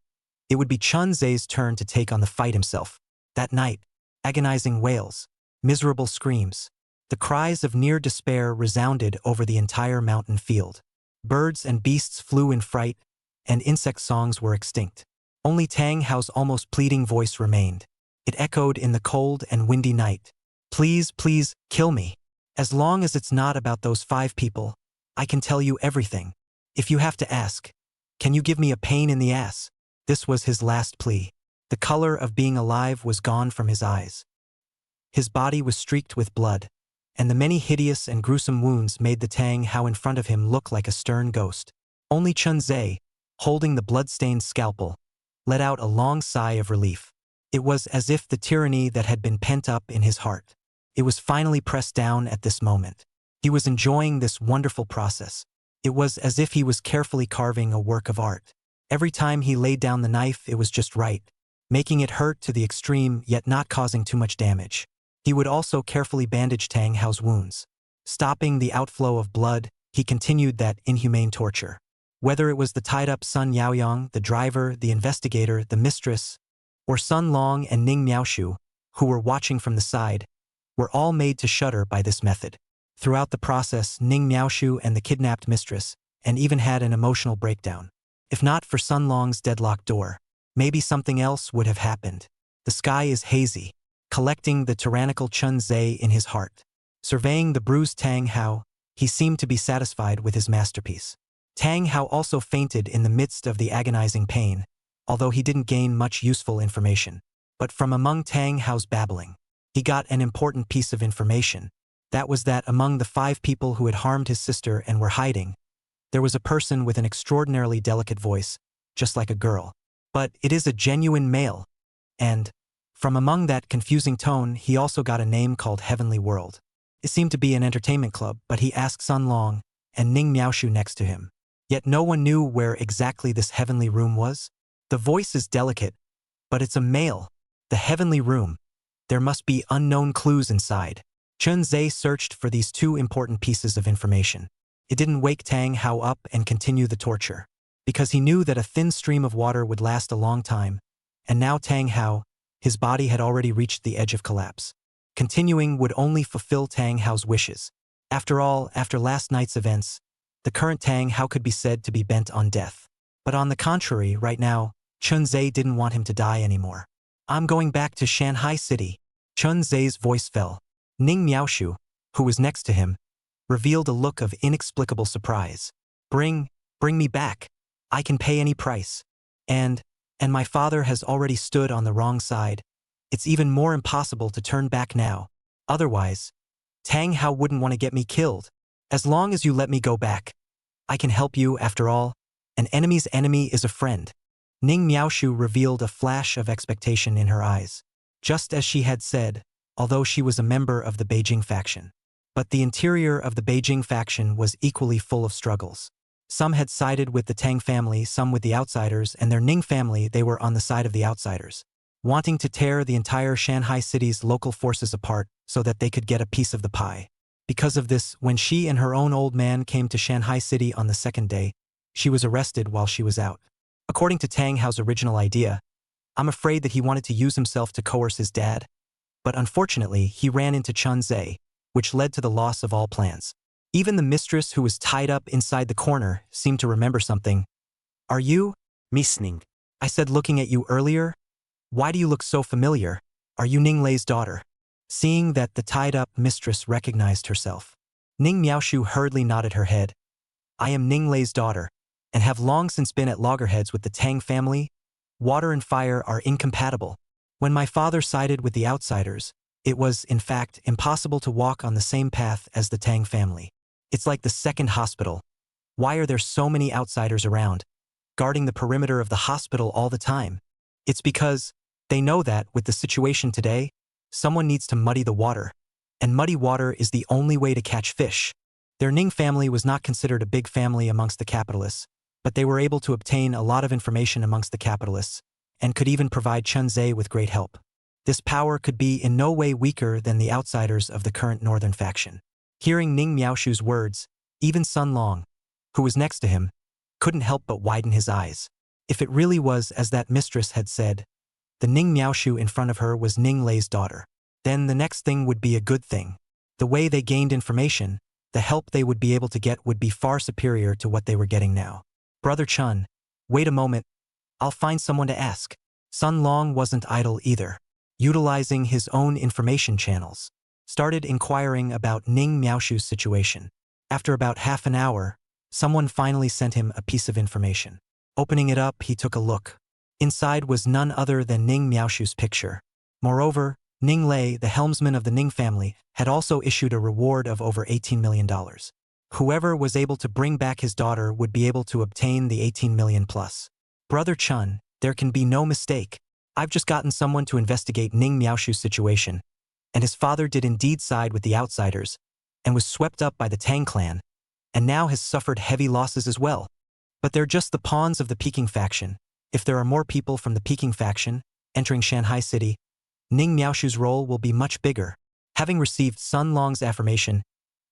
it would be Chun Ze's turn to take on the fight himself. That night, agonizing wails, miserable screams, the cries of near despair resounded over the entire mountain field. Birds and beasts flew in fright, and insect songs were extinct. Only Tang Hao's almost pleading voice remained. It echoed in the cold and windy night. Please, please, kill me. As long as it's not about those 5 people, I can tell you everything. If you have to ask, can you give me a pain in the ass? This was his last plea. The color of being alive was gone from his eyes. His body was streaked with blood, and the many hideous and gruesome wounds made the Tang Hao in front of him look like a stern ghost. Only Chun Ze, holding the blood-stained scalpel, let out a long sigh of relief. It was as if the tyranny that had been pent up in his heart, it was finally pressed down at this moment. He was enjoying this wonderful process. It was as if he was carefully carving a work of art. Every time he laid down the knife, it was just right, making it hurt to the extreme yet not causing too much damage. He would also carefully bandage Tang Hao's wounds. Stopping the outflow of blood, he continued that inhumane torture. Whether it was the tied-up Sun Yaoyang, the driver, the investigator, the mistress, or Sun Long and Ning Miaoshu, who were watching from the side, were all made to shudder by this method. Throughout the process, Ning Miaoshu and the kidnapped mistress, and even had an emotional breakdown. If not for Sun Long's deadlocked door, maybe something else would have happened. The sky is hazy, collecting the tyrannical Chun Ze in his heart. Surveying the bruised Tang Hao, he seemed to be satisfied with his masterpiece. Tang Hao also fainted in the midst of the agonizing pain, although he didn't gain much useful information. But from among Tang Hao's babbling, he got an important piece of information. That was that among the 5 people who had harmed his sister and were hiding, there was a person with an extraordinarily delicate voice, just like a girl. But it is a genuine male. And, from among that confusing tone, he also got a name called Heavenly World. It seemed to be an entertainment club, but he asked Sun Long and Ning Miaoshu next to him. Yet no one knew where exactly this heavenly room was. The voice is delicate, but it's a male. The heavenly room. There must be unknown clues inside. Chun Ze searched for these 2 important pieces of information. It didn't wake Tang Hao up and continue the torture, because he knew that a thin stream of water would last a long time, and now Tang Hao, his body had already reached the edge of collapse. Continuing would only fulfill Tang Hao's wishes. After all, after last night's events, the current Tang Hao could be said to be bent on death. But on the contrary, right now, Chun Ze didn't want him to die anymore. I'm going back to Shanghai City. Chun Ze's voice fell. Ning Miaoshu, who was next to him, revealed a look of inexplicable surprise. Bring me back. I can pay any price. And my father has already stood on the wrong side. It's even more impossible to turn back now. Otherwise, Tang Hao wouldn't want to get me killed. As long as you let me go back, I can help you. After all, an enemy's enemy is a friend. Ning Miaoshu revealed a flash of expectation in her eyes. Just as she had said, although she was a member of the Beijing faction. But the interior of the Beijing faction was equally full of struggles. Some had sided with the Tang family, some with the outsiders, and their Ning family they were on the side of the outsiders, wanting to tear the entire Shanghai city's local forces apart so that they could get a piece of the pie. Because of this, when she and her own old man came to Shanghai City on the second day, she was arrested while she was out. According to Tang Hao's original idea, I'm afraid that he wanted to use himself to coerce his dad, but unfortunately he ran into Chun Ze, which led to the loss of all plans. Even the mistress who was tied up inside the corner seemed to remember something. Are you? Miss Ning. I said looking at you earlier. Why do you look so familiar? Are you Ning Lei's daughter? Seeing that the tied-up mistress recognized herself, Ning Miaoshu hurriedly nodded her head. I am Ning Lei's daughter, and have long since been at loggerheads with the Tang family. Water and fire are incompatible. When my father sided with the outsiders, it was, in fact, impossible to walk on the same path as the Tang family. It's like the second hospital. Why are there so many outsiders around, guarding the perimeter of the hospital all the time? It's because they know that, with the situation today, someone needs to muddy the water, and muddy water is the only way to catch fish. Their Ning family was not considered a big family amongst the capitalists, but they were able to obtain a lot of information amongst the capitalists, and could even provide Chun Ze with great help. This power could be in no way weaker than the outsiders of the current northern faction. Hearing Ning Miaoshu's words, even Sun Long, who was next to him, couldn't help but widen his eyes. If it really was as that mistress had said, the Ning Miaoshu in front of her was Ning Lei's daughter, then the next thing would be a good thing. The way they gained information, the help they would be able to get would be far superior to what they were getting now. Brother Chun, wait a moment, I'll find someone to ask. Sun Long wasn't idle either. Utilizing his own information channels, started inquiring about Ning Miaoshu's situation. After about half an hour, someone finally sent him a piece of information. Opening it up, he took a look. Inside was none other than Ning Miaoshu's picture. Moreover, Ning Lei, the helmsman of the Ning family, had also issued a reward of over $18 million. Whoever was able to bring back his daughter would be able to obtain the 18 million plus. Brother Chun, there can be no mistake. I've just gotten someone to investigate Ning Miaoshu's situation, and his father did indeed side with the outsiders, and was swept up by the Tang clan, and now has suffered heavy losses as well. But they're just the pawns of the Peking faction. If there are more people from the Peking faction entering Shanghai City, Ning Miaoshu's role will be much bigger. Having received Sun Long's affirmation,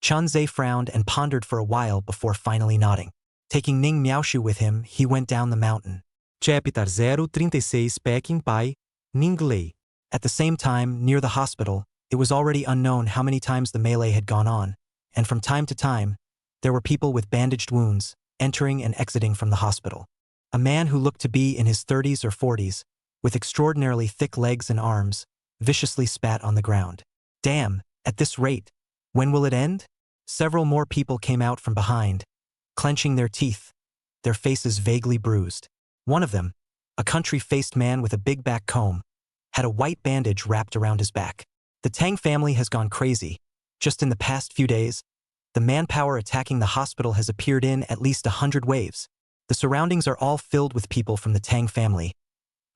Chun Ze frowned and pondered for a while before finally nodding. Taking Ning Miaoshu with him, he went down the mountain. Chapter 036 Peking by Ning Lei. At the same time, near the hospital, it was already unknown how many times the melee had gone on, and from time to time, there were people with bandaged wounds entering and exiting from the hospital. A man who looked to be in his 30s or 40s, with extraordinarily thick legs and arms, viciously spat on the ground. Damn, at this rate, when will it end? Several more people came out from behind, clenching their teeth, their faces vaguely bruised. One of them, a country-faced man with a big back comb, had a white bandage wrapped around his back. The Tang family has gone crazy. Just in the past few days, the manpower attacking the hospital has appeared in at least 100 waves. The surroundings are all filled with people from the Tang family.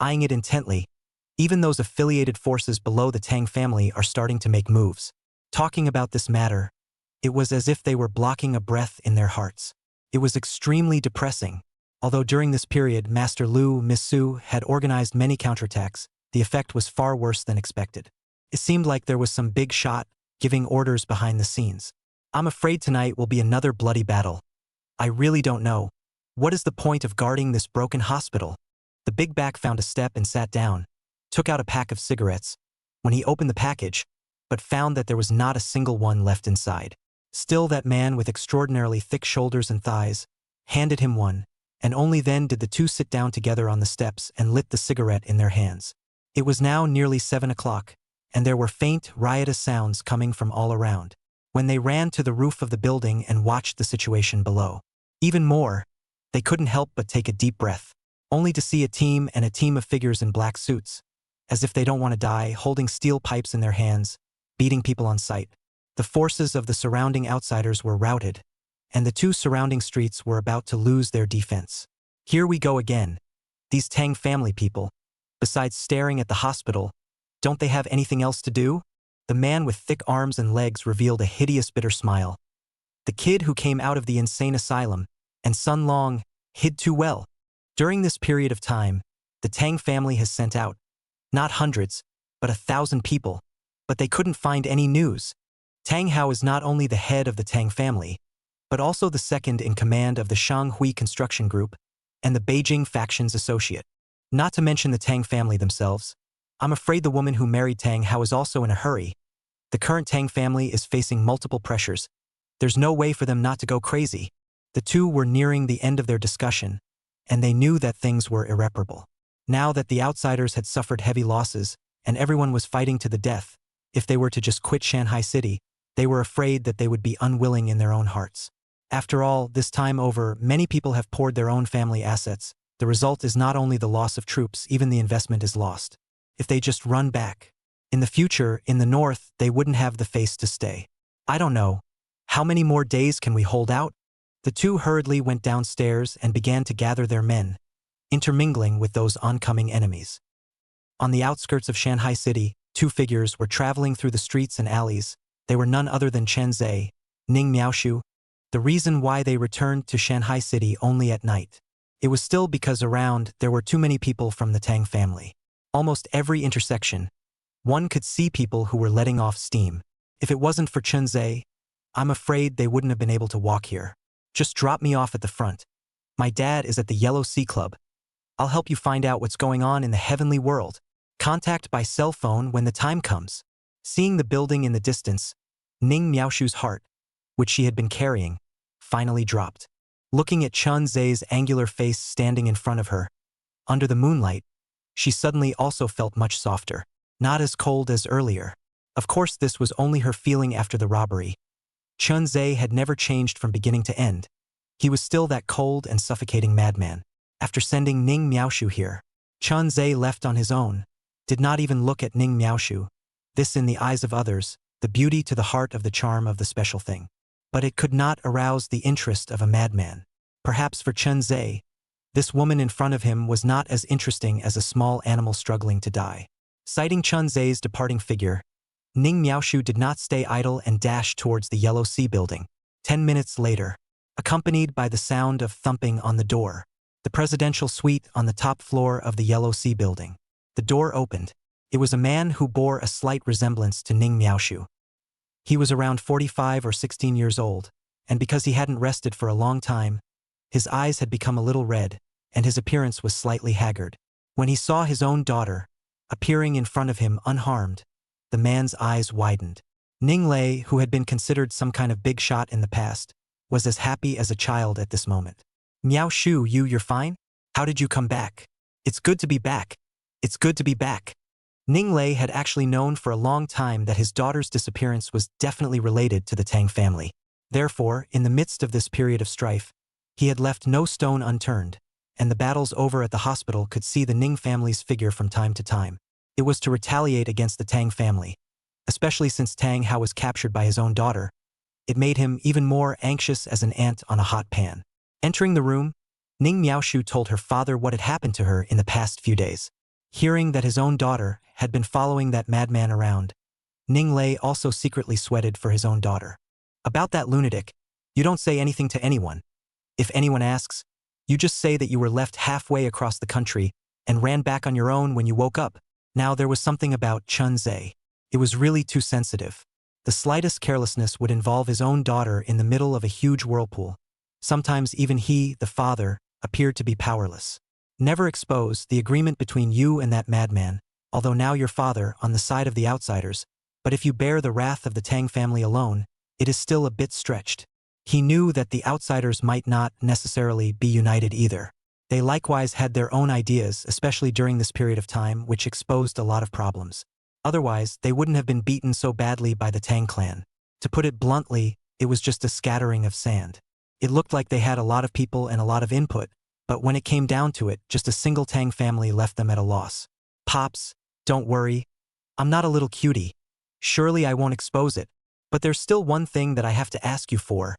Eyeing it intently, even those affiliated forces below the Tang family are starting to make moves. Talking about this matter, it was as if they were blocking a breath in their hearts. It was extremely depressing. Although during this period Master Lu Misu had organized many counterattacks, the effect was far worse than expected. It seemed like there was some big shot giving orders behind the scenes. I'm afraid tonight will be another bloody battle. I really don't know. What is the point of guarding this broken hospital? The big back found a step and sat down, took out a pack of cigarettes, when he opened the package, but found that there was not a single one left inside. Still, that man with extraordinarily thick shoulders and thighs handed him one, and only then did the two sit down together on the steps and lit the cigarette in their hands. It was now nearly 7 o'clock, and there were faint, riotous sounds coming from all around, when they ran to the roof of the building and watched the situation below. Even more, they couldn't help but take a deep breath, only to see a team of figures in black suits, as if they don't want to die, holding steel pipes in their hands, beating people on sight. The forces of the surrounding outsiders were routed, and the two surrounding streets were about to lose their defense. Here we go again. These Tang family people, besides staring at the hospital, don't they have anything else to do? The man with thick arms and legs revealed a hideous bitter smile. The kid who came out of the insane asylum, and Sun Long, hid too well. During this period of time, the Tang family has sent out, not hundreds, but 1,000 people, but they couldn't find any news. Tang Hao is not only the head of the Tang family, but also the second in command of the Shanghui construction group and the Beijing faction's associate. Not to mention the Tang family themselves. I'm afraid the woman who married Tang Hao is also in a hurry. The current Tang family is facing multiple pressures. There's no way for them not to go crazy. The two were nearing the end of their discussion, and they knew that things were irreparable. Now that the outsiders had suffered heavy losses, and everyone was fighting to the death, if they were to just quit Shanghai City, they were afraid that they would be unwilling in their own hearts. After all, this time over, many people have poured their own family assets. The result is not only the loss of troops, even the investment is lost. If they just run back. In the future, in the north, they wouldn't have the face to stay. I don't know. How many more days can we hold out? The two hurriedly went downstairs and began to gather their men, intermingling with those oncoming enemies. On the outskirts of Shanghai City, two figures were traveling through the streets and alleys. They were none other than Chun Ze, Ning Miaoshu. The reason why they returned to Shanghai City only at night. It was still because around there were too many people from the Tang family. Almost every intersection, one could see people who were letting off steam. If it wasn't for Chun Ze, I'm afraid they wouldn't have been able to walk here. Just drop me off at the front. My dad is at the Yellow Sea Club. I'll help you find out what's going on in the heavenly world. Contact by cell phone when the time comes. Seeing the building in the distance, Ning Miaoshu's heart, which she had been carrying, finally dropped. Looking at Chun Ze's angular face standing in front of her, under the moonlight, she suddenly also felt much softer, not as cold as earlier. Of course, this was only her feeling after the robbery. Chun Ze had never changed from beginning to end. He was still that cold and suffocating madman. After sending Ning Miaoshu here, Chun Ze left on his own, did not even look at Ning Miaoshu. This, in the eyes of others, the beauty to the heart of the charm of the special thing. But it could not arouse the interest of a madman. Perhaps for Chun Ze, this woman in front of him was not as interesting as a small animal struggling to die. Sighting Chun Ze's departing figure, Ning Miaoshu did not stay idle and dashed towards the Yellow Sea building. 10 minutes later, accompanied by the sound of thumping on the door, the presidential suite on the top floor of the Yellow Sea building. The door opened. It was a man who bore a slight resemblance to Ning Miaoshu. He was around 45 or 16 years old, and because he hadn't rested for a long time, his eyes had become a little red, and his appearance was slightly haggard. When he saw his own daughter, appearing in front of him unharmed, the man's eyes widened. Ning Lei, who had been considered some kind of big shot in the past, was as happy as a child at this moment. Miaoshu, you're fine? How did you come back? It's good to be back. It's good to be back. Ning Lei had actually known for a long time that his daughter's disappearance was definitely related to the Tang family. Therefore, in the midst of this period of strife, he had left no stone unturned, and the battles over at the hospital could see the Ning family's figure from time to time. It was to retaliate against the Tang family, especially since Tang Hao was captured by his own daughter. It made him even more anxious as an ant on a hot pan. Entering the room, Ning Miaoshu told her father what had happened to her in the past few days. Hearing that his own daughter had been following that madman around, Ning Lei also secretly sweated for his own daughter. About that lunatic, you don't say anything to anyone. If anyone asks, you just say that you were left halfway across the country and ran back on your own when you woke up. Now there was something about Chun Ze. It was really too sensitive. The slightest carelessness would involve his own daughter in the middle of a huge whirlpool. Sometimes even he, the father, appeared to be powerless. Never expose the agreement between you and that madman, although now your father on the side of the outsiders, but if you bear the wrath of the Tang family alone, it is still a bit stretched. He knew that the outsiders might not necessarily be united either. They likewise had their own ideas, especially during this period of time, which exposed a lot of problems. Otherwise, they wouldn't have been beaten so badly by the Tang clan. To put it bluntly, it was just a scattering of sand. It looked like they had a lot of people and a lot of input, but when it came down to it, just a single Tang family left them at a loss. Pops, don't worry. I'm not a little cutie. Surely I won't expose it. But there's still one thing that I have to ask you for.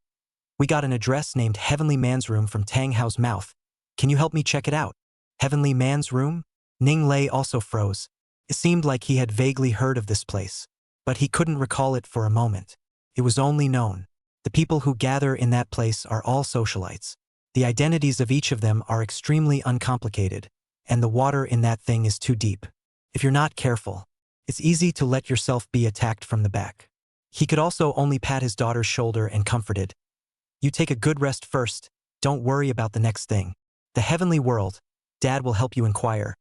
We got an address named Heavenly Man's Room from Tang Hao's mouth. Can you help me check it out? Heavenly Man's room? Ning Lei also froze. It seemed like he had vaguely heard of this place, but he couldn't recall it for a moment. It was only known. The people who gather in that place are all socialites. The identities of each of them are extremely uncomplicated, and the water in that thing is too deep. If you're not careful, it's easy to let yourself be attacked from the back. He could also only pat his daughter's shoulder and comforted. You take a good rest first, don't worry about the next thing. The heavenly world, Dad will help you inquire.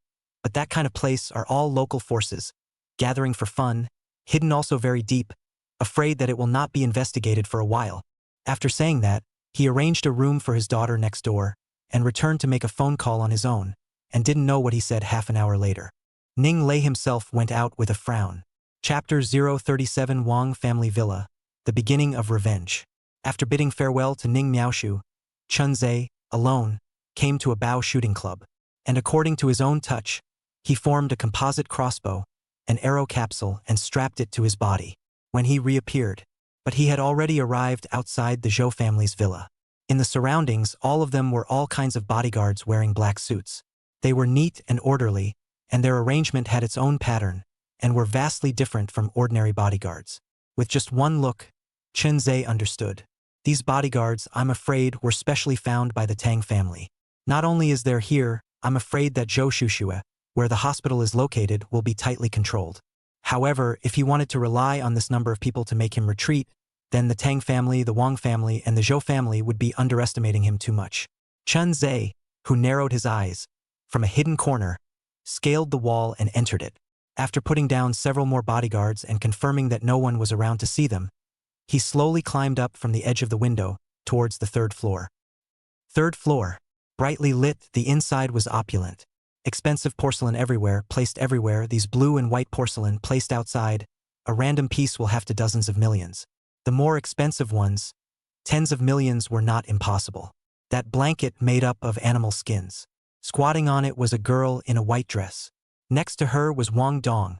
But that kind of place are all local forces, gathering for fun, hidden also very deep, afraid that it will not be investigated for a while. After saying that, he arranged a room for his daughter next door, and returned to make a phone call on his own, and didn't know what he said half an hour later. Ning Lei himself went out with a frown. Chapter 037 Wang Family Villa, The Beginning of Revenge. After bidding farewell to Ning Miaoshu, Chun Ze, alone, came to a bow shooting club, and according to his own touch, he formed a composite crossbow, an arrow capsule, and strapped it to his body. When he reappeared, but he had already arrived outside the Zhou family's villa. In the surroundings, all of them were all kinds of bodyguards wearing black suits. They were neat and orderly, and their arrangement had its own pattern, and were vastly different from ordinary bodyguards. With just one look, Chun Ze understood. These bodyguards, I'm afraid, were specially found by the Tang family. Not only is there here, I'm afraid that Zhou Shushue, where the hospital is located, will be tightly controlled. However, if he wanted to rely on this number of people to make him retreat, then the Tang family, the Wang family, and the Zhou family would be underestimating him too much. Chun Ze, who narrowed his eyes, from a hidden corner, scaled the wall and entered it. After putting down several more bodyguards and confirming that no one was around to see them, he slowly climbed up from the edge of the window towards the third floor. Third floor. Brightly lit, the inside was opulent. Expensive porcelain everywhere, placed everywhere, these blue and white porcelain placed outside. A random piece will have to dozens of millions. The more expensive ones, tens of millions, were not impossible. That blanket made up of animal skins. Squatting on it was a girl in a white dress. Next to her was Wang Dong,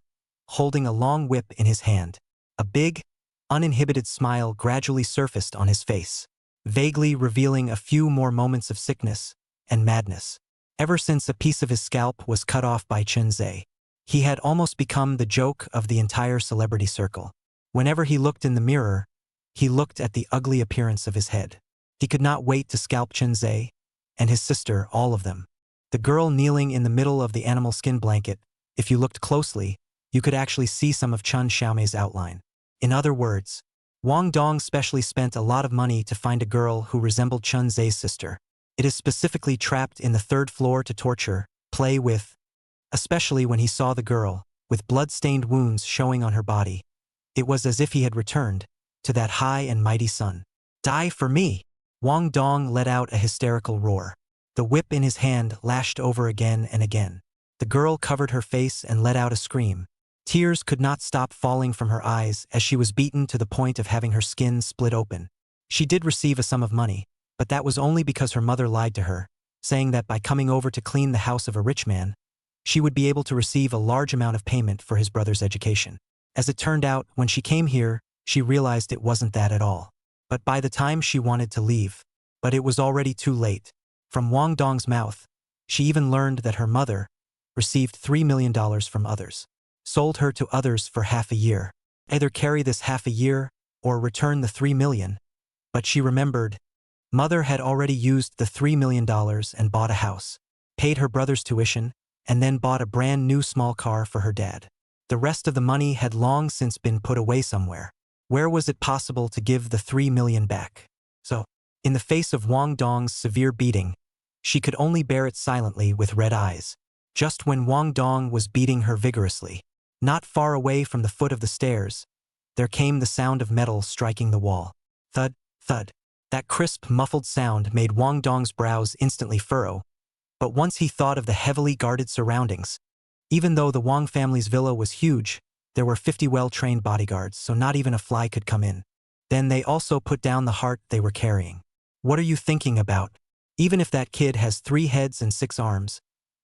holding a long whip in his hand. A big, uninhibited smile gradually surfaced on his face, vaguely revealing a few more moments of sickness and madness. Ever since a piece of his scalp was cut off by Chun Ze, he had almost become the joke of the entire celebrity circle. Whenever he looked in the mirror, he looked at the ugly appearance of his head. He could not wait to scalp Chun Ze and his sister, all of them. The girl kneeling in the middle of the animal skin blanket, if you looked closely, you could actually see some of Chun Xiaomei's outline. In other words, Wang Dong specially spent a lot of money to find a girl who resembled Chun Ze's sister. It is specifically trapped in the third floor to torture, play with, especially when he saw the girl, with blood-stained wounds showing on her body. It was as if he had returned to that high and mighty sun. Die for me! Wang Dong let out a hysterical roar. The whip in his hand lashed over again and again. The girl covered her face and let out a scream. Tears could not stop falling from her eyes as she was beaten to the point of having her skin split open. She did receive a sum of money, but that was only because her mother lied to her, saying that by coming over to clean the house of a rich man, she would be able to receive a large amount of payment for his brother's education. As it turned out, when she came here, she realized it wasn't that at all. But by the time she wanted to leave, but it was already too late. From Wang Dong's mouth, she even learned that her mother received $3 million from others, sold her to others for half a year. Either carry this half a year or return the $3 million. But she remembered, mother had already used the $3 million and bought a house, paid her brother's tuition, and then bought a brand new small car for her dad. The rest of the money had long since been put away somewhere. Where was it possible to give the $3 million back? So, in the face of Wang Dong's severe beating, she could only bear it silently with red eyes. Just when Wang Dong was beating her vigorously, not far away from the foot of the stairs, there came the sound of metal striking the wall. Thud, thud. That crisp, muffled sound made Wang Dong's brows instantly furrow. But once he thought of the heavily guarded surroundings, even though the Wang family's villa was huge, there were 50 well-trained bodyguards, so not even a fly could come in. Then they also put down the heart they were carrying. What are you thinking about? Even if that kid has 3 heads and 6 arms,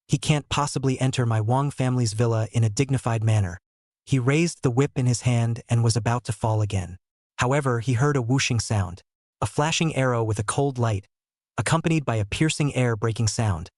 he can't possibly enter my Wang family's villa in a dignified manner. He raised the whip in his hand and was about to fall again. However, he heard a whooshing sound, a flashing arrow with a cold light, accompanied by a piercing air-breaking sound.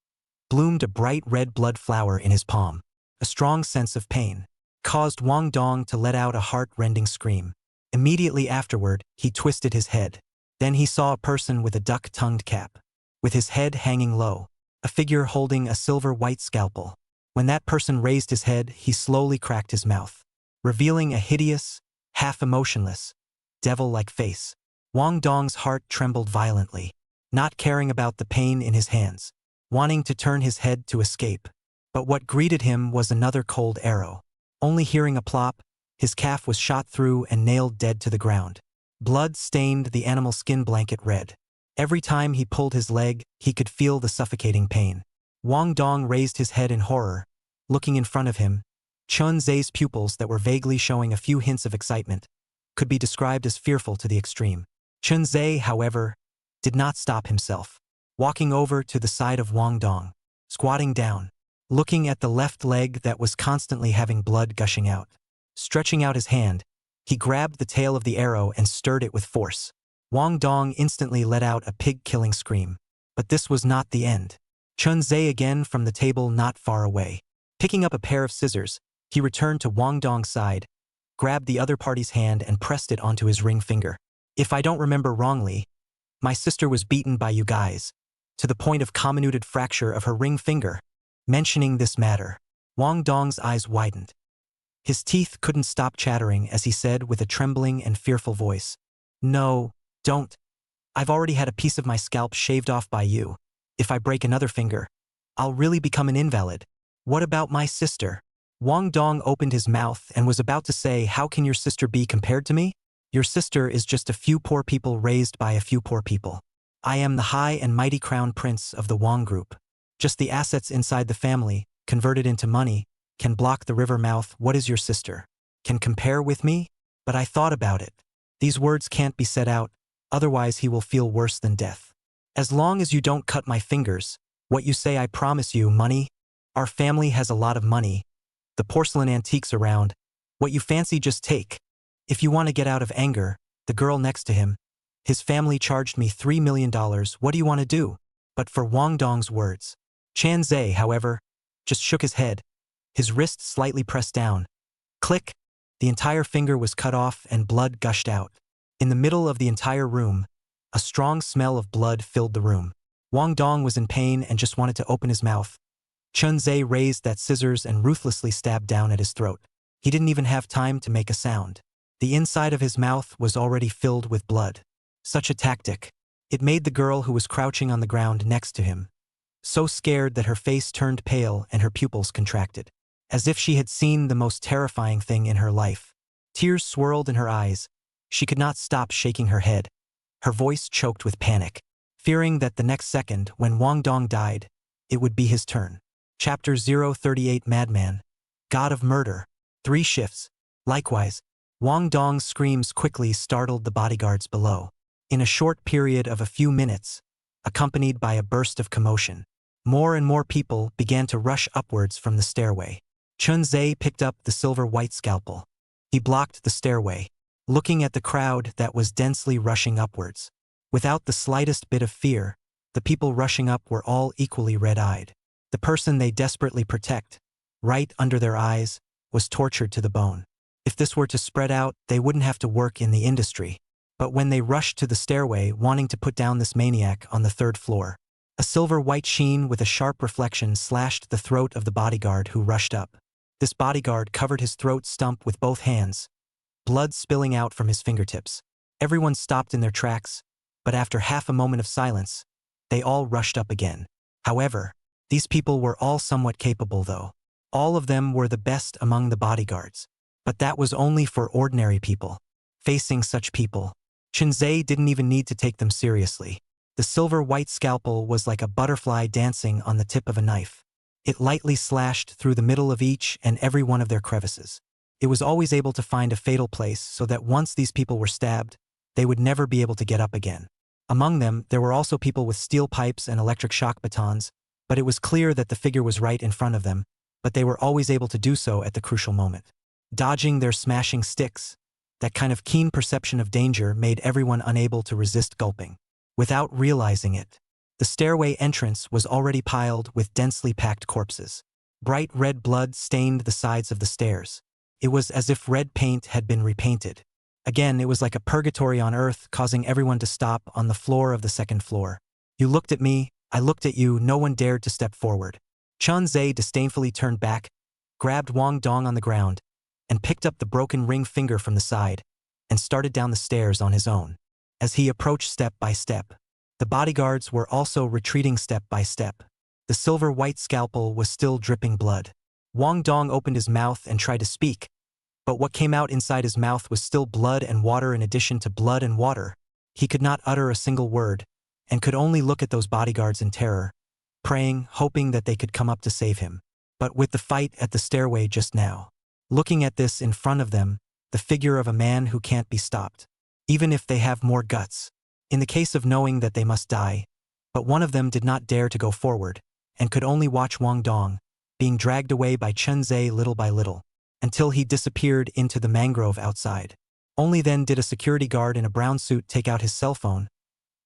bloomed a bright red blood flower in his palm. A strong sense of pain caused Wang Dong to let out a heart-rending scream. Immediately afterward, he twisted his head. Then he saw a person with a duck-tongued cap, with his head hanging low, a figure holding a silver-white scalpel. When that person raised his head, he slowly cracked his mouth, revealing a hideous, half-emotionless, devil-like face. Wang Dong's heart trembled violently, not caring about the pain in his hands, wanting to turn his head to escape. But what greeted him was another cold arrow. Only hearing a plop, his calf was shot through and nailed dead to the ground. Blood stained the animal skin blanket red. Every time he pulled his leg, he could feel the suffocating pain. Wang Dong raised his head in horror, looking in front of him. Chun Ze's pupils that were vaguely showing a few hints of excitement could be described as fearful to the extreme. Chun Ze, however, did not stop himself. Walking over to the side of Wang Dong, squatting down, looking at the left leg that was constantly having blood gushing out. Stretching out his hand, he grabbed the tail of the arrow and stirred it with force. Wang Dong instantly let out a pig-killing scream. But this was not the end. Chun Ze again from the table not far away. Picking up a pair of scissors, he returned to Wang Dong's side, grabbed the other party's hand and pressed it onto his ring finger. If I don't remember wrongly, my sister was beaten by you guys, to the point of comminuted fracture of her ring finger. Mentioning this matter, Wang Dong's eyes widened. His teeth couldn't stop chattering as he said with a trembling and fearful voice, "No, don't. I've already had a piece of my scalp shaved off by you. If I break another finger, I'll really become an invalid. What about my sister?" Wang Dong opened his mouth and was about to say, "How can your sister be compared to me? Your sister is just a few poor people raised by a few poor people. I am the high and mighty crown prince of the Wang group. Just the assets inside the family, converted into money, can block the river mouth. What is your sister? Can compare with me? But I thought about it. These words can't be said out, otherwise he will feel worse than death. As long as you don't cut my fingers, what you say I promise you, money. Our family has a lot of money. The porcelain antiques around. What you fancy just take. If you want to get out of anger," the girl next to him, "his family charged me $3 million. What do you want to do?" But for Wang Dong's words, Chun Ze, however, just shook his head, his wrist slightly pressed down. Click! The entire finger was cut off and blood gushed out. In the middle of the entire room, a strong smell of blood filled the room. Wang Dong was in pain and just wanted to open his mouth. Chun Ze raised that scissors and ruthlessly stabbed down at his throat. He didn't even have time to make a sound. The inside of his mouth was already filled with blood. Such a tactic. It made the girl who was crouching on the ground next to him so scared that her face turned pale and her pupils contracted, as if she had seen the most terrifying thing in her life. Tears swirled in her eyes. She could not stop shaking her head. Her voice choked with panic, fearing that the next second, when Wang Dong died, it would be his turn. Chapter 038 Madman. God of Murder. 3 shifts. Likewise, Wang Dong's screams quickly startled the bodyguards below. In a short period of a few minutes, accompanied by a burst of commotion, more and more people began to rush upwards from the stairway. Chun Ze picked up the silver-white scalpel. He blocked the stairway, looking at the crowd that was densely rushing upwards. Without the slightest bit of fear, the people rushing up were all equally red-eyed. The person they desperately protect, right under their eyes, was tortured to the bone. If this were to spread out, they wouldn't have to work in the industry. But when they rushed to the stairway wanting to put down this maniac on the 3rd floor, a silver-white sheen with a sharp reflection slashed the throat of the bodyguard who rushed up. This bodyguard covered his throat stump with both hands, blood spilling out from his fingertips. Everyone stopped in their tracks, but after half a moment of silence, they all rushed up again. However, these people were all somewhat capable though. All of them were the best among the bodyguards. But that was only for ordinary people. Facing such people, Chun Ze didn't even need to take them seriously. The silver-white scalpel was like a butterfly dancing on the tip of a knife. It lightly slashed through the middle of each and every one of their crevices. It was always able to find a fatal place so that once these people were stabbed, they would never be able to get up again. Among them, there were also people with steel pipes and electric shock batons, but it was clear that the figure was right in front of them, but they were always able to do so at the crucial moment. Dodging their smashing sticks, that kind of keen perception of danger made everyone unable to resist gulping. Without realizing it, The stairway entrance was already piled with densely packed corpses. Bright red blood stained the sides of the stairs. It was as if red paint had been repainted. Again, it was like a purgatory on earth, causing everyone to stop on the floor of the second floor. You looked at me, I looked at you, no one dared to step forward. Chun Ze disdainfully turned back, grabbed Wang Dong on the ground, and picked up the broken ring finger from the side, and started down the stairs on his own. As he approached step by step, the bodyguards were also retreating step by step. The silver-white scalpel was still dripping blood. Wang Dong opened his mouth and tried to speak, but what came out inside his mouth was still blood and water in addition to blood and water. He could not utter a single word, and could only look at those bodyguards in terror, praying, hoping that they could come up to save him. But with the fight at the stairway just now, looking at this in front of them, the figure of a man who can't be stopped, even if they have more guts, in the case of knowing that they must die, but one of them did not dare to go forward, and could only watch Wang Dong being dragged away by Chun Ze little by little, until he disappeared into the mangrove outside. Only then did a security guard in a brown suit take out his cell phone,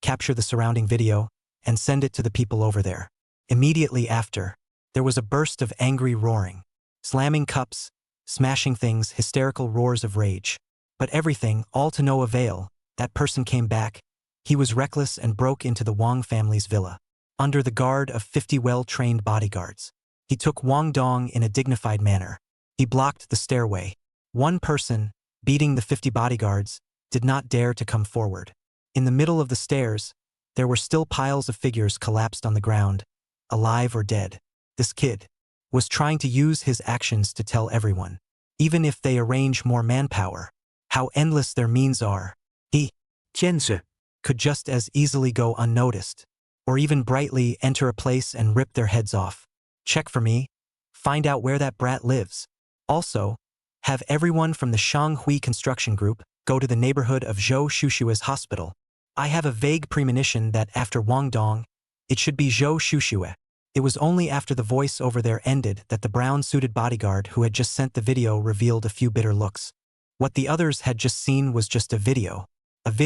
capture the surrounding video, and send it to the people over there. Immediately after, there was a burst of angry roaring, slamming cups, smashing things, hysterical roars of rage. But everything, all to no avail. That person came back. He was reckless and broke into the Wang family's villa, under the guard of 50 well-trained bodyguards. He took Wang Dong in a dignified manner. He blocked the stairway. One person, beating the 50 bodyguards, did not dare to come forward. In the middle of the stairs, there were still piles of figures collapsed on the ground, alive or dead. This kid was trying to use his actions to tell everyone, even if they arrange more manpower, how endless their means are. He, Chun Ze, could just as easily go unnoticed, or even brightly enter a place and rip their heads off. Check for me, find out where that brat lives. Also, have everyone from the Shanghui construction group go to the neighborhood of Zhou Shushua's hospital. I have a vague premonition that after Wang Dong, it should be Zhou Shushue. It was only after the voice over there ended that the brown-suited bodyguard who had just sent the video revealed a few bitter looks. What the others had just seen was just a video of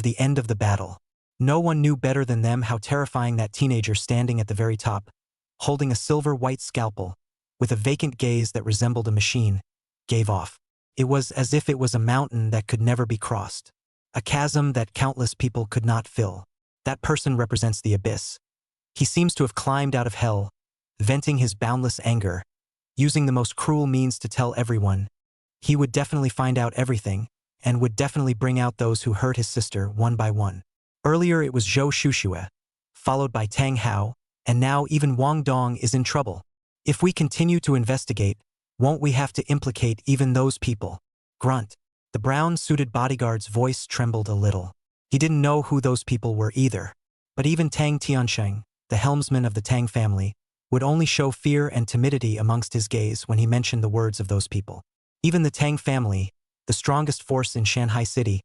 the end of the battle. No one knew better than them how terrifying that teenager standing at the very top, holding a silver-white scalpel, with a vacant gaze that resembled a machine, gave off. It was as if it was a mountain that could never be crossed, a chasm that countless people could not fill. That person represents the abyss. He seems to have climbed out of hell, venting his boundless anger, using the most cruel means to tell everyone. He would definitely find out everything, and would definitely bring out those who hurt his sister one by one. Earlier it was Zhou Shushue, followed by Tang Hao, and now even Wang Dong is in trouble. If we continue to investigate, won't we have to implicate even those people? Grunt. The brown-suited bodyguard's voice trembled a little. He didn't know who those people were either. But even Tang Tiansheng, the helmsman of the Tang family, would only show fear and timidity amongst his gaze when he mentioned the words of those people. Even the Tang family, the strongest force in Shanghai City,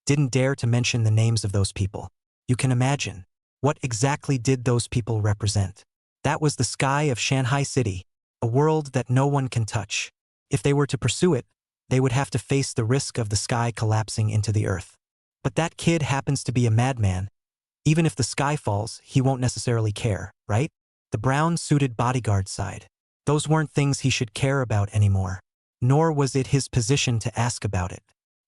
didn't dare to mention the names of those people. You can imagine. What exactly did those people represent? That was the sky of Shanghai City, a world that no one can touch. If they were to pursue it, they would have to face the risk of the sky collapsing into the earth. But that kid happens to be a madman. Even if the sky falls, he won't necessarily care, right? The brown-suited bodyguard sighed. Those weren't things he should care about anymore. Nor was it his position to ask about it.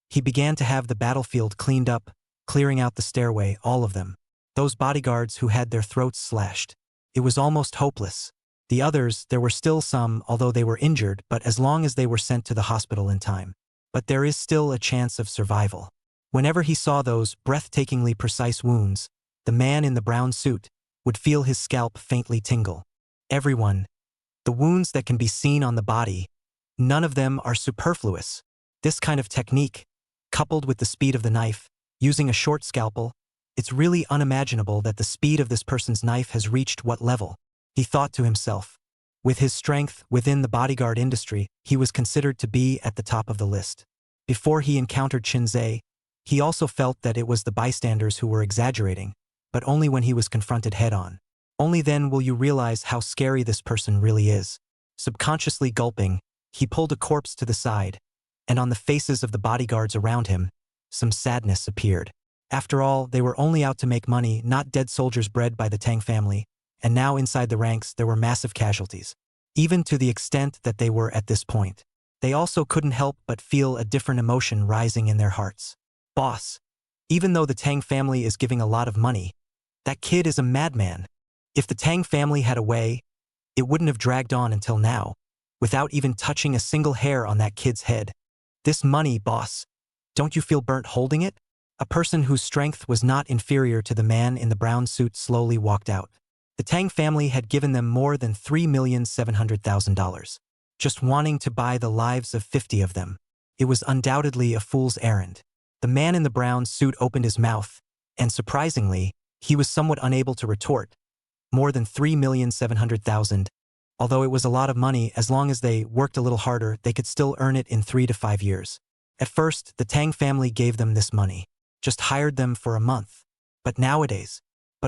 He began to have the battlefield cleaned up, clearing out the stairway, all of them. Those bodyguards who had their throats slashed. It was almost hopeless. The others, there were still some, although they were injured, but as long as they were sent to the hospital in time. But there is still a chance of survival. Whenever he saw those breathtakingly precise wounds, the man in the brown suit would feel his scalp faintly tingle. Everyone. The wounds that can be seen on the body, none of them are superfluous. This kind of technique, coupled with the speed of the knife, using a short scalpel, it's really unimaginable that the speed of this person's knife has reached what level. He thought to himself. With his strength within the bodyguard industry, he was considered to be at the top of the list. Before he encountered Chun Ze, he also felt that it was the bystanders who were exaggerating, but only when he was confronted head-on. Only then will you realize how scary this person really is. Subconsciously gulping, he pulled a corpse to the side, and on the faces of the bodyguards around him, some sadness appeared. After all, they were only out to make money, not dead soldiers bred by the Tang family, and now inside the ranks there were massive casualties. Even to the extent that they were at this point, they also couldn't help but feel a different emotion rising in their hearts. Boss, even though the Tang family is giving a lot of money, that kid is a madman. If the Tang family had a way, it wouldn't have dragged on until now, without even touching a single hair on that kid's head. This money, boss, don't you feel burnt holding it? A person whose strength was not inferior to the man in the brown suit slowly walked out. The Tang family had given them more than $3,700,000, just wanting to buy the lives of 50 of them. It was undoubtedly a fool's errand. The man in the brown suit opened his mouth, and surprisingly, he was somewhat unable to retort. More than $3,700,000. Although it was a lot of money, as long as they worked a little harder, they could still earn it in 3 to 5 years. At first, the Tang family gave them this money, just hired them for a month. But nowadays,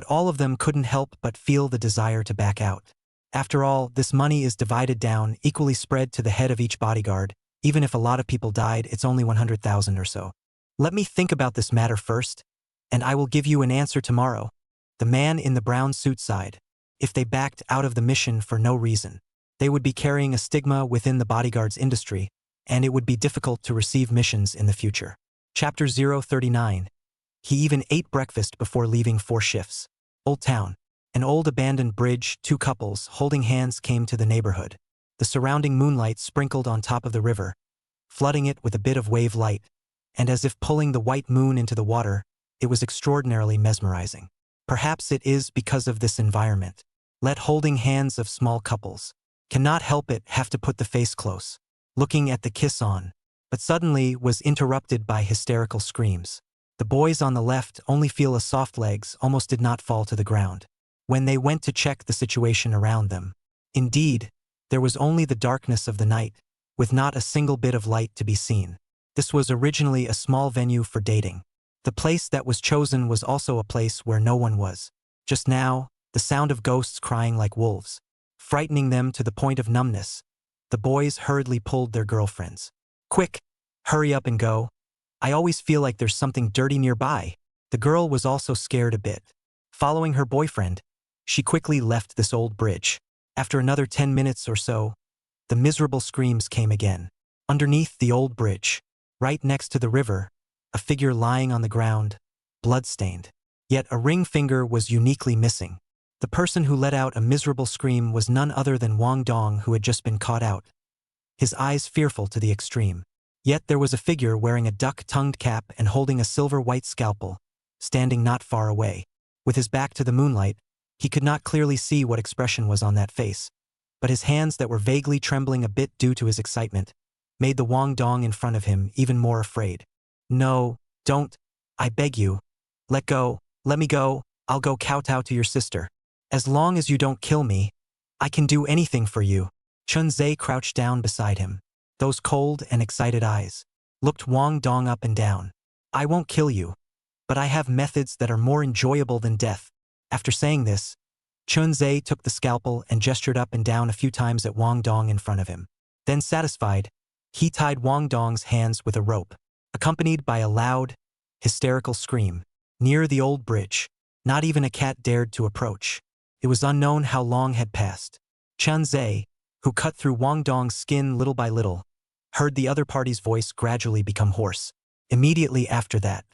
all of them couldn't help but feel the desire to back out. After all, this money is divided down, equally spread to the head of each bodyguard. Even if a lot of people died, it's only 100,000 or so. Let me think about this matter first, and I will give you an answer tomorrow. The man in the brown suit sighed. If they backed out of the mission for no reason, they would be carrying a stigma within the bodyguards industry, and it would be difficult to receive missions in the future. Chapter 039. He even ate breakfast before leaving 4 shifts. Old Town. An old abandoned bridge, 2 couples holding hands came to the neighborhood. The surrounding moonlight sprinkled on top of the river, flooding it with a bit of wave light, and as if pulling the white moon into the water, it was extraordinarily mesmerizing. Perhaps it is because of this environment. Let holding hands of small couples cannot help it have to put the face close, looking at the kiss on, but suddenly was interrupted by hysterical screams. The boys on the left only feel a soft legs almost did not fall to the ground when they went to check the situation around them. Indeed, there was only the darkness of the night, with not a single bit of light to be seen. This was originally a small venue for dating. The place that was chosen was also a place where no one was. Just now, the sound of ghosts crying like wolves, frightening them to the point of numbness. The boys hurriedly pulled their girlfriends. Quick, hurry up and go. I always feel like there's something dirty nearby. The girl was also scared a bit. Following her boyfriend, she quickly left this old bridge. After another 10 minutes or so, the miserable screams came again. Underneath the old bridge, right next to the river, a figure lying on the ground, blood-stained. Yet a ring finger was uniquely missing. The person who let out a miserable scream was none other than Wang Dong, who had just been caught out, his eyes fearful to the extreme. Yet there was a figure wearing a duck-tongued cap and holding a silver-white scalpel, standing not far away. With his back to the moonlight, he could not clearly see what expression was on that face, but his hands that were vaguely trembling a bit due to his excitement made the Wang Dong in front of him even more afraid. No, don't, I beg you. Let go, let me go, I'll go kowtow to your sister. As long as you don't kill me, I can do anything for you. Chun Ze crouched down beside him. Those cold and excited eyes looked Wang Dong up and down. I won't kill you, but I have methods that are more enjoyable than death. After saying this, Chun Ze took the scalpel and gestured up and down a few times at Wang Dong in front of him. Then satisfied, he tied Wang Dong's hands with a rope, accompanied by a loud, hysterical scream. Near the old bridge, not even a cat dared to approach. It was unknown how long had passed. Chun Ze, who cut through Wang Dong's skin little by little, heard the other party's voice gradually become hoarse. Immediately after that,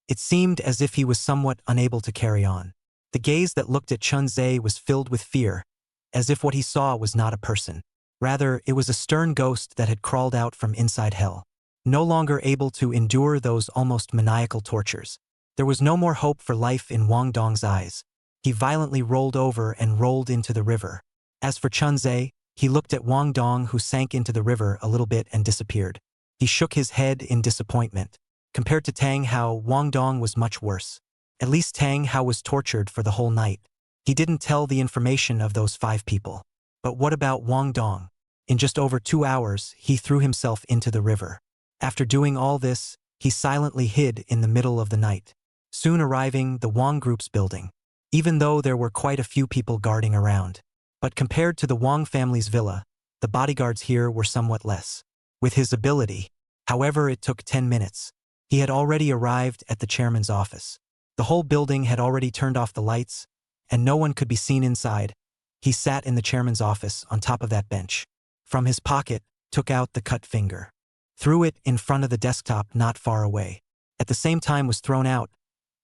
it seemed as if he was somewhat unable to carry on. The gaze that looked at Chun Ze was filled with fear, as if what he saw was not a person. Rather, it was a stern ghost that had crawled out from inside hell. No longer able to endure those almost maniacal tortures, there was no more hope for life in Wang Dong's eyes. He violently rolled over and rolled into the river. As for Chun Ze, he looked at Wang Dong, who sank into the river a little bit and disappeared. He shook his head in disappointment. Compared to Tang Hao, Wang Dong was much worse. At least Tang Hao was tortured for the whole night. He didn't tell the information of those 5 people. But what about Wang Dong? In just over 2 hours, he threw himself into the river. After doing all this, he silently hid in the middle of the night, soon arriving the Wang Group's building, even though there were quite a few people guarding around. But compared to the Wang family's villa, the bodyguards here were somewhat less. With his ability, however, it took 10 minutes. He had already arrived at the chairman's office. The whole building had already turned off the lights, and no one could be seen inside. He sat in the chairman's office on top of that bench. From his pocket, took out the cut finger. Threw it in front of the desktop not far away. At the same time was thrown out.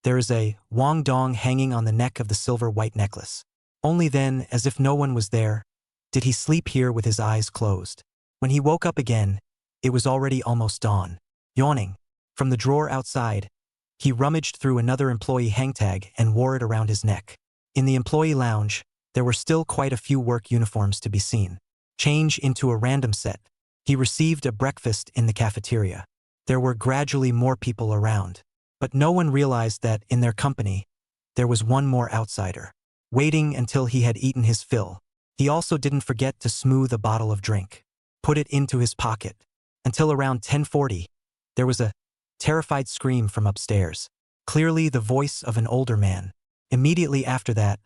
There is a wong dong hanging on the neck of the silver white necklace. Only then, as if no one was there, did he sleep here with his eyes closed. When he woke up again, it was already almost dawn. Yawning, from the drawer outside, he rummaged through another employee hangtag and wore it around his neck. In the employee lounge, there were still quite a few work uniforms to be seen. Change into a random set. He received a breakfast in the cafeteria. There were gradually more people around, but no one realized that, in their company, there was one more outsider. Waiting until he had eaten his fill, he also didn't forget to smooth a bottle of drink. Put it into his pocket. Until around 10:40, there was a terrified scream from upstairs. Clearly the voice of an older man. Immediately after that,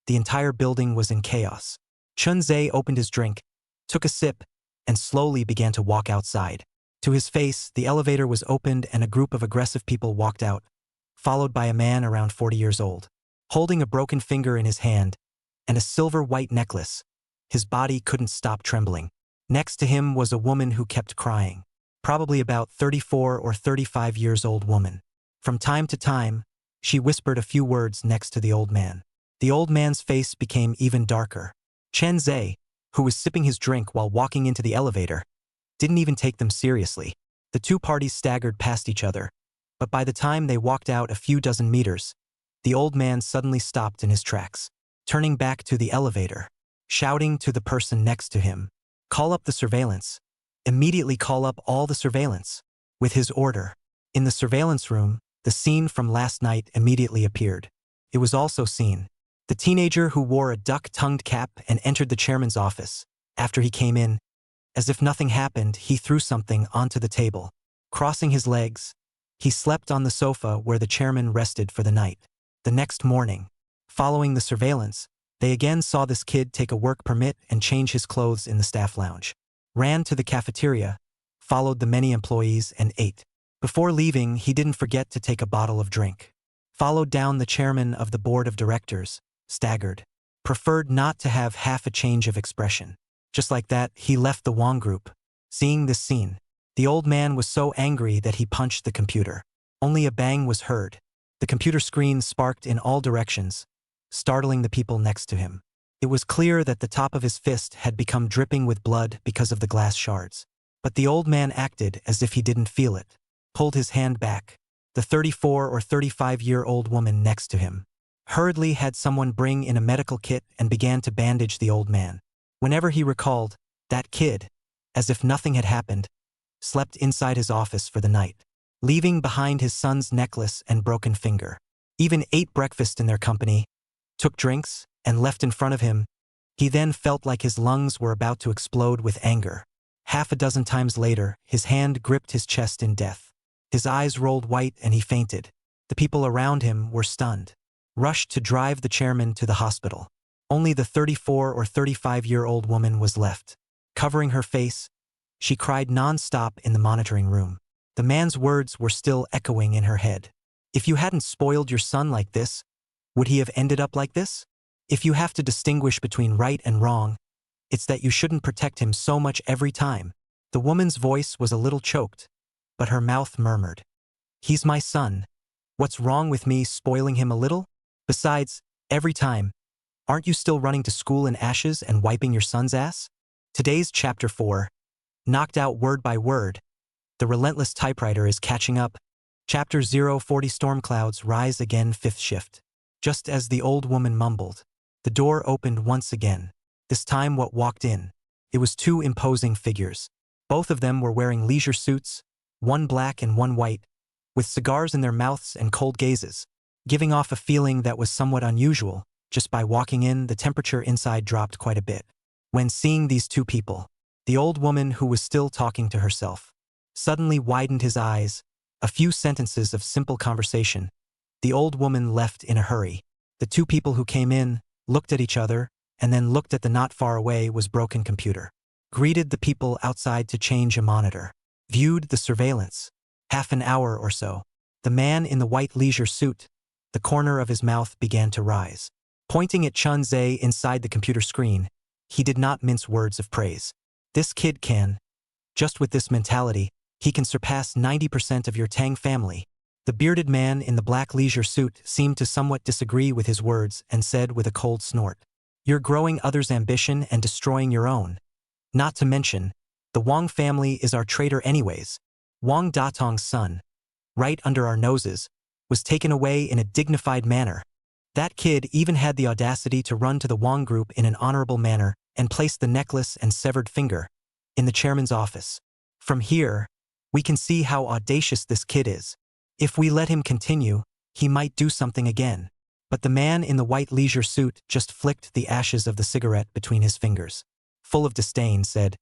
the entire building was in chaos. Chun Ze opened his drink, took a sip, and slowly began to walk outside. To his face, the elevator was opened and a group of aggressive people walked out, followed by a man around 40 years old. Holding a broken finger in his hand and a silver white necklace, his body couldn't stop trembling. Next to him was a woman who kept crying, probably about 34 or 35 years old woman. From time to time, she whispered a few words next to the old man. The old man's face became even darker. Chun Ze, who was sipping his drink while walking into the elevator, didn't even take them seriously. The two parties staggered past each other, but by the time they walked out a few dozen meters, the old man suddenly stopped in his tracks, turning back to the elevator, shouting to the person next to him, "Call up the surveillance. Immediately call up all the surveillance." With his order, in the surveillance room, the scene from last night immediately appeared. It was also seen. The teenager who wore a duck-tongued cap and entered the chairman's office. After he came in, as if nothing happened, he threw something onto the table. Crossing his legs, he slept on the sofa where the chairman rested for the night. The next morning, following the surveillance, they again saw this kid take a work permit and change his clothes in the staff lounge. Ran to the cafeteria, followed the many employees and ate. Before leaving, he didn't forget to take a bottle of drink. Followed down the chairman of the board of directors, staggered. Preferred not to have half a change of expression. Just like that, he left the Wong group. Seeing this scene, the old man was so angry that he punched the computer. Only a bang was heard. The computer screen sparked in all directions, startling the people next to him. It was clear that the top of his fist had become dripping with blood because of the glass shards. But the old man acted as if he didn't feel it, pulled his hand back. The 34 or 35-year-old woman next to him hurriedly had someone bring in a medical kit and began to bandage the old man. Whenever he recalled, that kid, as if nothing had happened, slept inside his office for the night, leaving behind his son's necklace and broken finger. Even ate breakfast in their company, took drinks, and left in front of him. He then felt like his lungs were about to explode with anger. Half a dozen times later, his hand gripped his chest in death. His eyes rolled white and he fainted. The people around him were stunned, rushed to drive the chairman to the hospital. Only the 34 or 35-year-old woman was left. Covering her face, she cried non-stop in the monitoring room. The man's words were still echoing in her head. If you hadn't spoiled your son like this, would he have ended up like this? If you have to distinguish between right and wrong, it's that you shouldn't protect him so much every time. The woman's voice was a little choked, but her mouth murmured, "He's my son. What's wrong with me spoiling him a little? Besides, every time, aren't you still running to school in ashes and wiping your son's ass?" Today's Chapter 4, knocked out word by word. The relentless typewriter is catching up. Chapter 040 Storm clouds rise again, 5th shift. Just as the old woman mumbled, the door opened once again. This time what walked in? It was two imposing figures. Both of them were wearing leisure suits, one black and one white, with cigars in their mouths and cold gazes, giving off a feeling that was somewhat unusual. Just by walking in, the temperature inside dropped quite a bit. When seeing these two people, the old woman, who was still talking to herself, suddenly widened his eyes. A few sentences of simple conversation. The old woman left in a hurry. The two people who came in looked at each other and then looked at the not far away was broken computer. Greeted the people outside to change a monitor. Viewed the surveillance. Half an hour or so. The man in the white leisure suit, The corner of his mouth began to rise. Pointing at Chun Ze inside the computer screen, he did not mince words of praise. This kid can. Just with this mentality, he can surpass 90% of your Tang family. The bearded man in the black leisure suit seemed to somewhat disagree with his words and said with a cold snort, "You're growing others' ambition and destroying your own. Not to mention, the Wang family is our traitor anyways. Wang Datong's son, right under our noses, was taken away in a dignified manner. That kid even had the audacity to run to the Wang group in an honorable manner and place the necklace and severed finger in the chairman's office. From here, we can see how audacious this kid is. If we let him continue, he might do something again." But the man in the white leisure suit just flicked the ashes of the cigarette between his fingers. Full of disdain, said,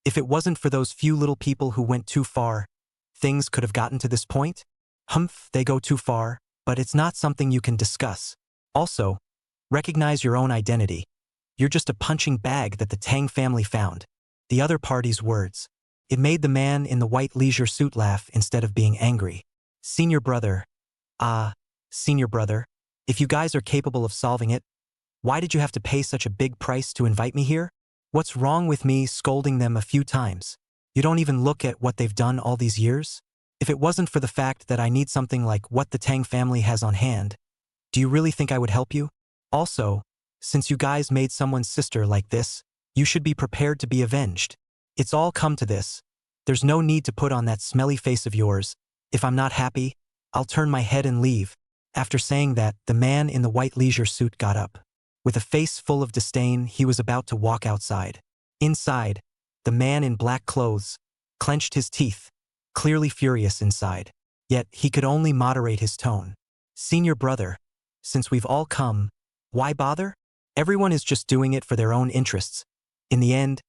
"If it wasn't for those few little people who went too far, things could have gotten to this point? Humph, they go too far, but it's not something you can discuss. Also, recognize your own identity. You're just a punching bag that the Tang family found." The other party's words. It made the man in the white leisure suit laugh instead of being angry. "Senior brother. Senior brother, if you guys are capable of solving it, why did you have to pay such a big price to invite me here? What's wrong with me scolding them a few times? You don't even look at what they've done all these years? If it wasn't for the fact that I need something like what the Tang family has on hand, do you really think I would help you? Also, since you guys made someone's sister like this, you should be prepared to be avenged. It's all come to this. There's no need to put on that smelly face of yours. If I'm not happy, I'll turn my head and leave." After saying that, the man in the white leisure suit got up. With a face full of disdain, he was about to walk outside. Inside, the man in black clothes clenched his teeth, clearly furious inside. Yet he could only moderate his tone. "Senior brother, since we've all come, why bother? Everyone is just doing it for their own interests. In the end,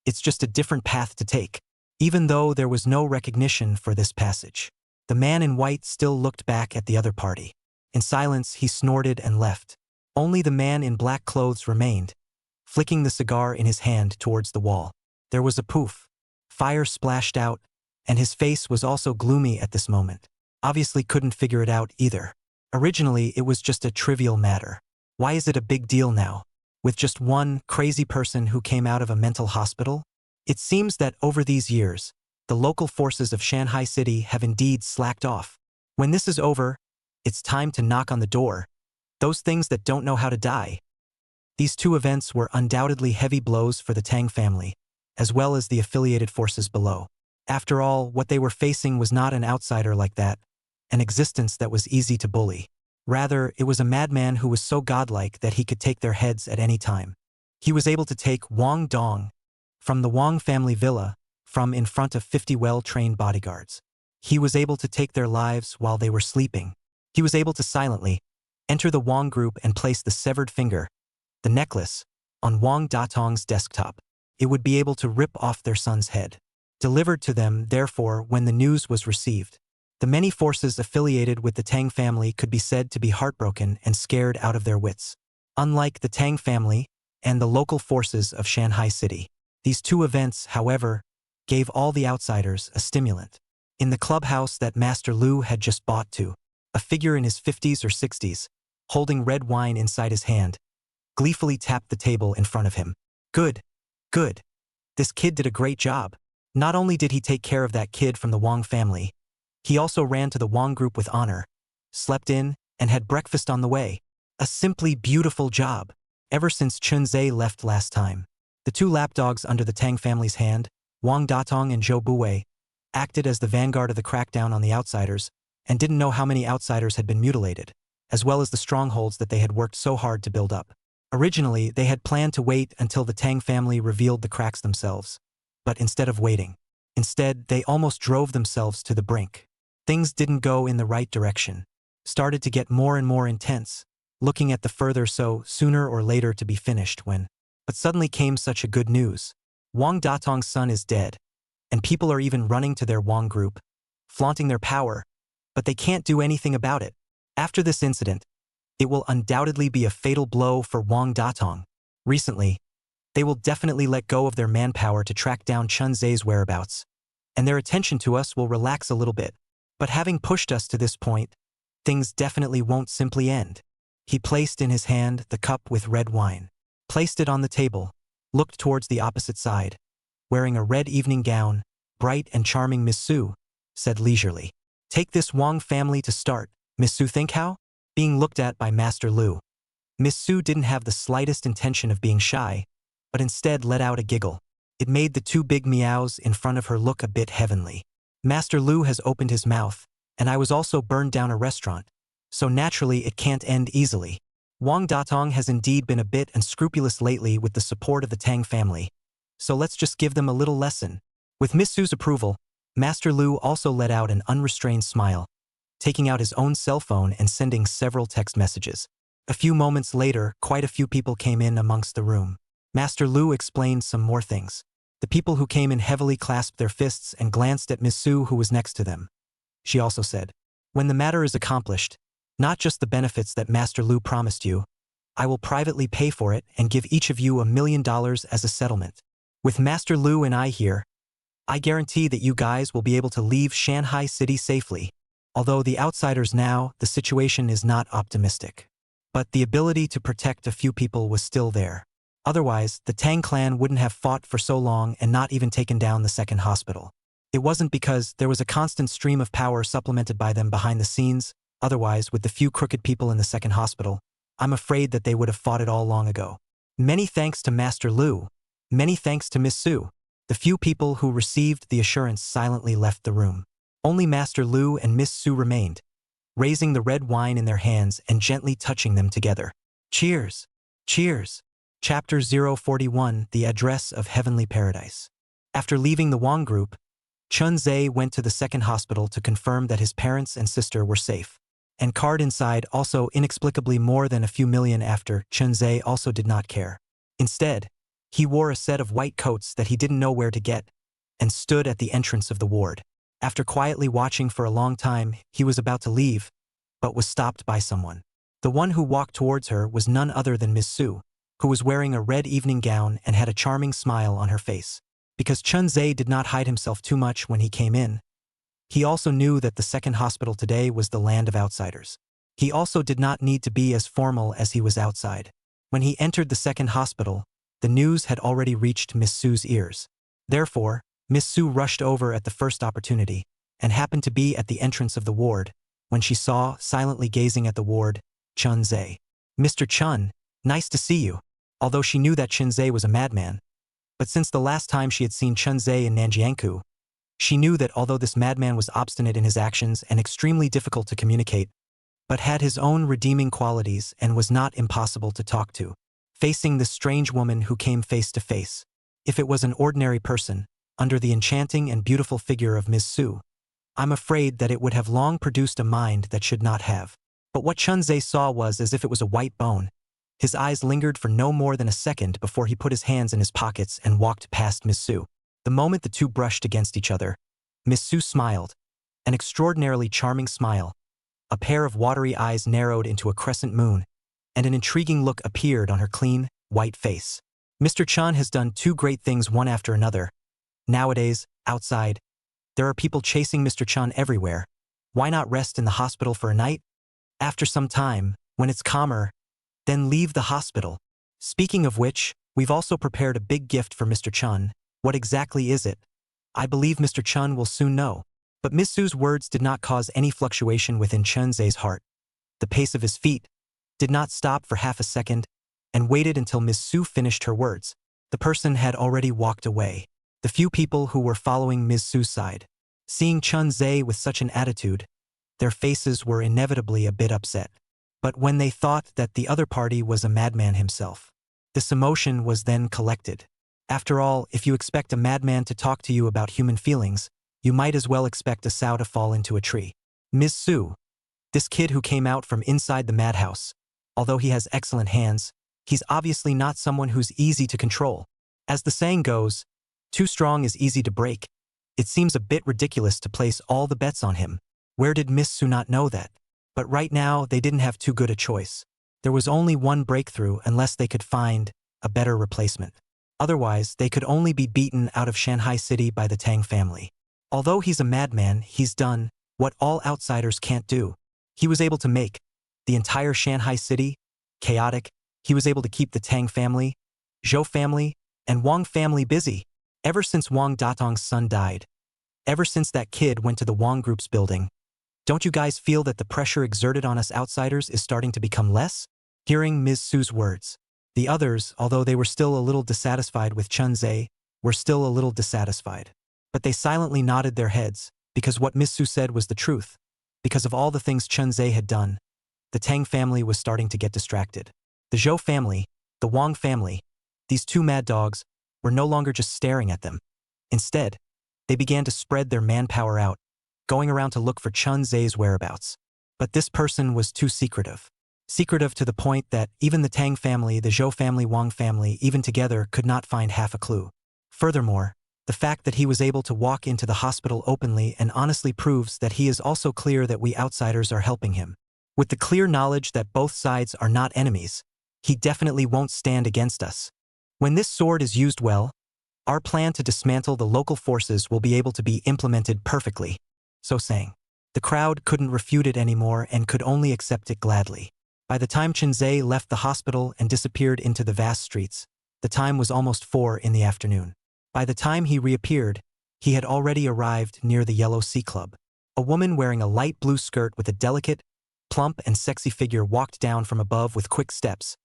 it's just a different path to take." Even though there was no recognition for this passage, the man in white still looked back at the other party. In silence, he snorted and left. Only the man in black clothes remained, flicking the cigar in his hand towards the wall. There was a poof. Fire splashed out, and his face was also gloomy at this moment. Obviously couldn't figure it out either. Originally, it was just a trivial matter. Why is it a big deal now? With just one crazy person who came out of a mental hospital? It seems that over these years, the local forces of Shanghai City have indeed slacked off. When this is over, it's time to knock on the door. Those things that don't know how to die. These two events were undoubtedly heavy blows for the Tang family, as well as the affiliated forces below. After all, what they were facing was not an outsider like that, an existence that was easy to bully. Rather, it was a madman who was so godlike that he could take their heads at any time. He was able to take Wang Dong from the Wang family villa, from in front of 50 well-trained bodyguards. He was able to take their lives while they were sleeping. He was able to silently enter the Wang group and place the severed finger, the necklace, on Wang Datong's desktop. It would be able to rip off their son's head. Delivered to them, therefore, when the news was received. The many forces affiliated with the Tang family could be said to be heartbroken and scared out of their wits. Unlike the Tang family and the local forces of Shanghai City, these two events, however, gave all the outsiders a stimulant. In the clubhouse that Master Lu had just bought to, a figure in his 50s or 60s, holding red wine inside his hand, gleefully tapped the table in front of him. Good. Good. This kid did a great job. Not only did he take care of that kid from the Wang family, he also ran to the Wang group with honor, slept in, and had breakfast on the way. A simply beautiful job. Ever since Chun Ze left last time, the two lapdogs under the Tang family's hand, Wang Datong and Zhou Buwei, acted as the vanguard of the crackdown on the outsiders and didn't know how many outsiders had been mutilated, as well as the strongholds that they had worked so hard to build up. Originally, they had planned to wait until the Tang family revealed the cracks themselves. But instead of waiting, they almost drove themselves to the brink. Things didn't go in the right direction. Started to get more and more intense, looking at the further so sooner or later to be finished when. But suddenly came such a good news. Wang Datong's son is dead, and people are even running to their Wang group, flaunting their power, but they can't do anything about it. After this incident, it will undoubtedly be a fatal blow for Wang Datong. Recently, they will definitely let go of their manpower to track down Chun Ze's whereabouts, and their attention to us will relax a little bit. But having pushed us to this point, things definitely won't simply end. He placed in his hand the cup with red wine, placed it on the table, looked towards the opposite side. Wearing a red evening gown, bright and charming Miss Su said leisurely, "Take this Wang family to start, Miss Su think how?" Being looked at by Master Lu, Miss Su didn't have the slightest intention of being shy, but instead let out a giggle. It made the two big meows in front of her look a bit heavenly. Master Lu has opened his mouth, and I was also burned down a restaurant, so naturally it can't end easily. Wang Datong has indeed been a bit unscrupulous lately with the support of the Tang family, so let's just give them a little lesson. With Miss Su's approval, Master Lu also let out an unrestrained smile, taking out his own cell phone and sending several text messages. A few moments later, quite a few people came in amongst the room. Master Lu explained some more things. The people who came in heavily clasped their fists and glanced at Miss Su, who was next to them. She also said, "When the matter is accomplished, not just the benefits that Master Lu promised you, I will privately pay for it and give each of you $1 million as a settlement. With Master Lu and I here, I guarantee that you guys will be able to leave Shanghai City safely. Although the outsiders now, the situation is not optimistic. But the ability to protect a few people was still there. Otherwise, the Tang clan wouldn't have fought for so long and not even taken down the second hospital. It wasn't because there was a constant stream of power supplemented by them behind the scenes. Otherwise, with the few crooked people in the second hospital, I'm afraid that they would have fought it all long ago. Many thanks to Master Lu. Many thanks to Miss Su." The few people who received the assurance silently left the room. Only Master Lu and Miss Su remained, raising the red wine in their hands and gently touching them together. Cheers! Cheers! Chapter 041, The Address of Heavenly Paradise. After leaving the Wang group, Chun Ze went to the second hospital to confirm that his parents and sister were safe. And card inside also inexplicably more than a few million after. Chun Ze also did not care. Instead, he wore a set of white coats that he didn't know where to get, and stood at the entrance of the ward. After quietly watching for a long time, he was about to leave, but was stopped by someone. The one who walked towards her was none other than Miss Su, who was wearing a red evening gown and had a charming smile on her face. Because Chun Ze did not hide himself too much when he came in, he also knew that the second hospital today was the land of outsiders. He also did not need to be as formal as he was outside. When he entered the second hospital, the news had already reached Miss Su's ears. Therefore, Miss Su rushed over at the first opportunity, and happened to be at the entrance of the ward, when she saw, silently gazing at the ward, Chun Ze. "Mr. Chun, nice to see you." Although she knew that Chun Ze was a madman, but since the last time she had seen Chun Ze in Nanjiangkou, she knew that although this madman was obstinate in his actions and extremely difficult to communicate, but had his own redeeming qualities and was not impossible to talk to. Facing this strange woman who came face to face, if it was an ordinary person, under the enchanting and beautiful figure of Miss Su, I'm afraid that it would have long produced a mind that should not have. But what Chun Ze saw was as if it was a white bone. His eyes lingered for no more than a second before he put his hands in his pockets and walked past Miss Su. The moment the two brushed against each other, Miss Su smiled, an extraordinarily charming smile. A pair of watery eyes narrowed into a crescent moon, and an intriguing look appeared on her clean, white face. Mr. Chun has done two great things one after another. Nowadays, outside, there are people chasing Mr. Chun everywhere. Why not rest in the hospital for a night? After some time, when it's calmer, then leave the hospital. Speaking of which, we've also prepared a big gift for Mr. Chun. What exactly is it? I believe Mr. Chun will soon know. But Miss Su's words did not cause any fluctuation within Chun Ze's heart. The pace of his feet did not stop for half a second, and waited until Miss Su finished her words. The person had already walked away. The few people who were following Miss Su's side, seeing Chun Ze with such an attitude, their faces were inevitably a bit upset. But when they thought that the other party was a madman himself, this emotion was then collected. After all, if you expect a madman to talk to you about human feelings, you might as well expect a sow to fall into a tree. Miss Su, this kid who came out from inside the madhouse, although he has excellent hands, he's obviously not someone who's easy to control. As the saying goes, too strong is easy to break. It seems a bit ridiculous to place all the bets on him. Where did Miss Su not know that? But right now, they didn't have too good a choice. There was only one breakthrough unless they could find a better replacement. Otherwise, they could only be beaten out of Shanghai City by the Tang family. Although he's a madman, he's done what all outsiders can't do. he was able to make the entire Shanghai city chaotic. He was able to keep the Tang family, Zhou family, and Wang family busy. Ever since Wang Datong's son died, ever since that kid went to the Wang Group's building, don't you guys feel that the pressure exerted on us outsiders is starting to become less? Hearing Ms. Su's words, the others, although they were still a little dissatisfied with Chun Ze, were still a little dissatisfied. But they silently nodded their heads, because what Ms. Su said was the truth. Because of all the things Chun Ze had done, the Tang family was starting to get distracted. The Zhou family, the Wang family, these two mad dogs, were no longer just staring at them. Instead, they began to spread their manpower out, going around to look for Chun Ze's whereabouts. But this person was too secretive. Secretive to the point that even the Tang family, the Zhou family, Wang family, even together could not find half a clue. Furthermore, the fact that he was able to walk into the hospital openly and honestly proves that he is also clear that we outsiders are helping him. With the clear knowledge that both sides are not enemies, he definitely won't stand against us. When this sword is used well, our plan to dismantle the local forces will be able to be implemented perfectly. So saying, the crowd couldn't refute it anymore and could only accept it gladly. By the time Chun Ze left the hospital and disappeared into the vast streets, the time was almost 4 in the afternoon. By the time he reappeared, he had already arrived near the Yellow Sea Club. A woman wearing a light blue skirt with a delicate, plump and sexy figure walked down from above with quick steps,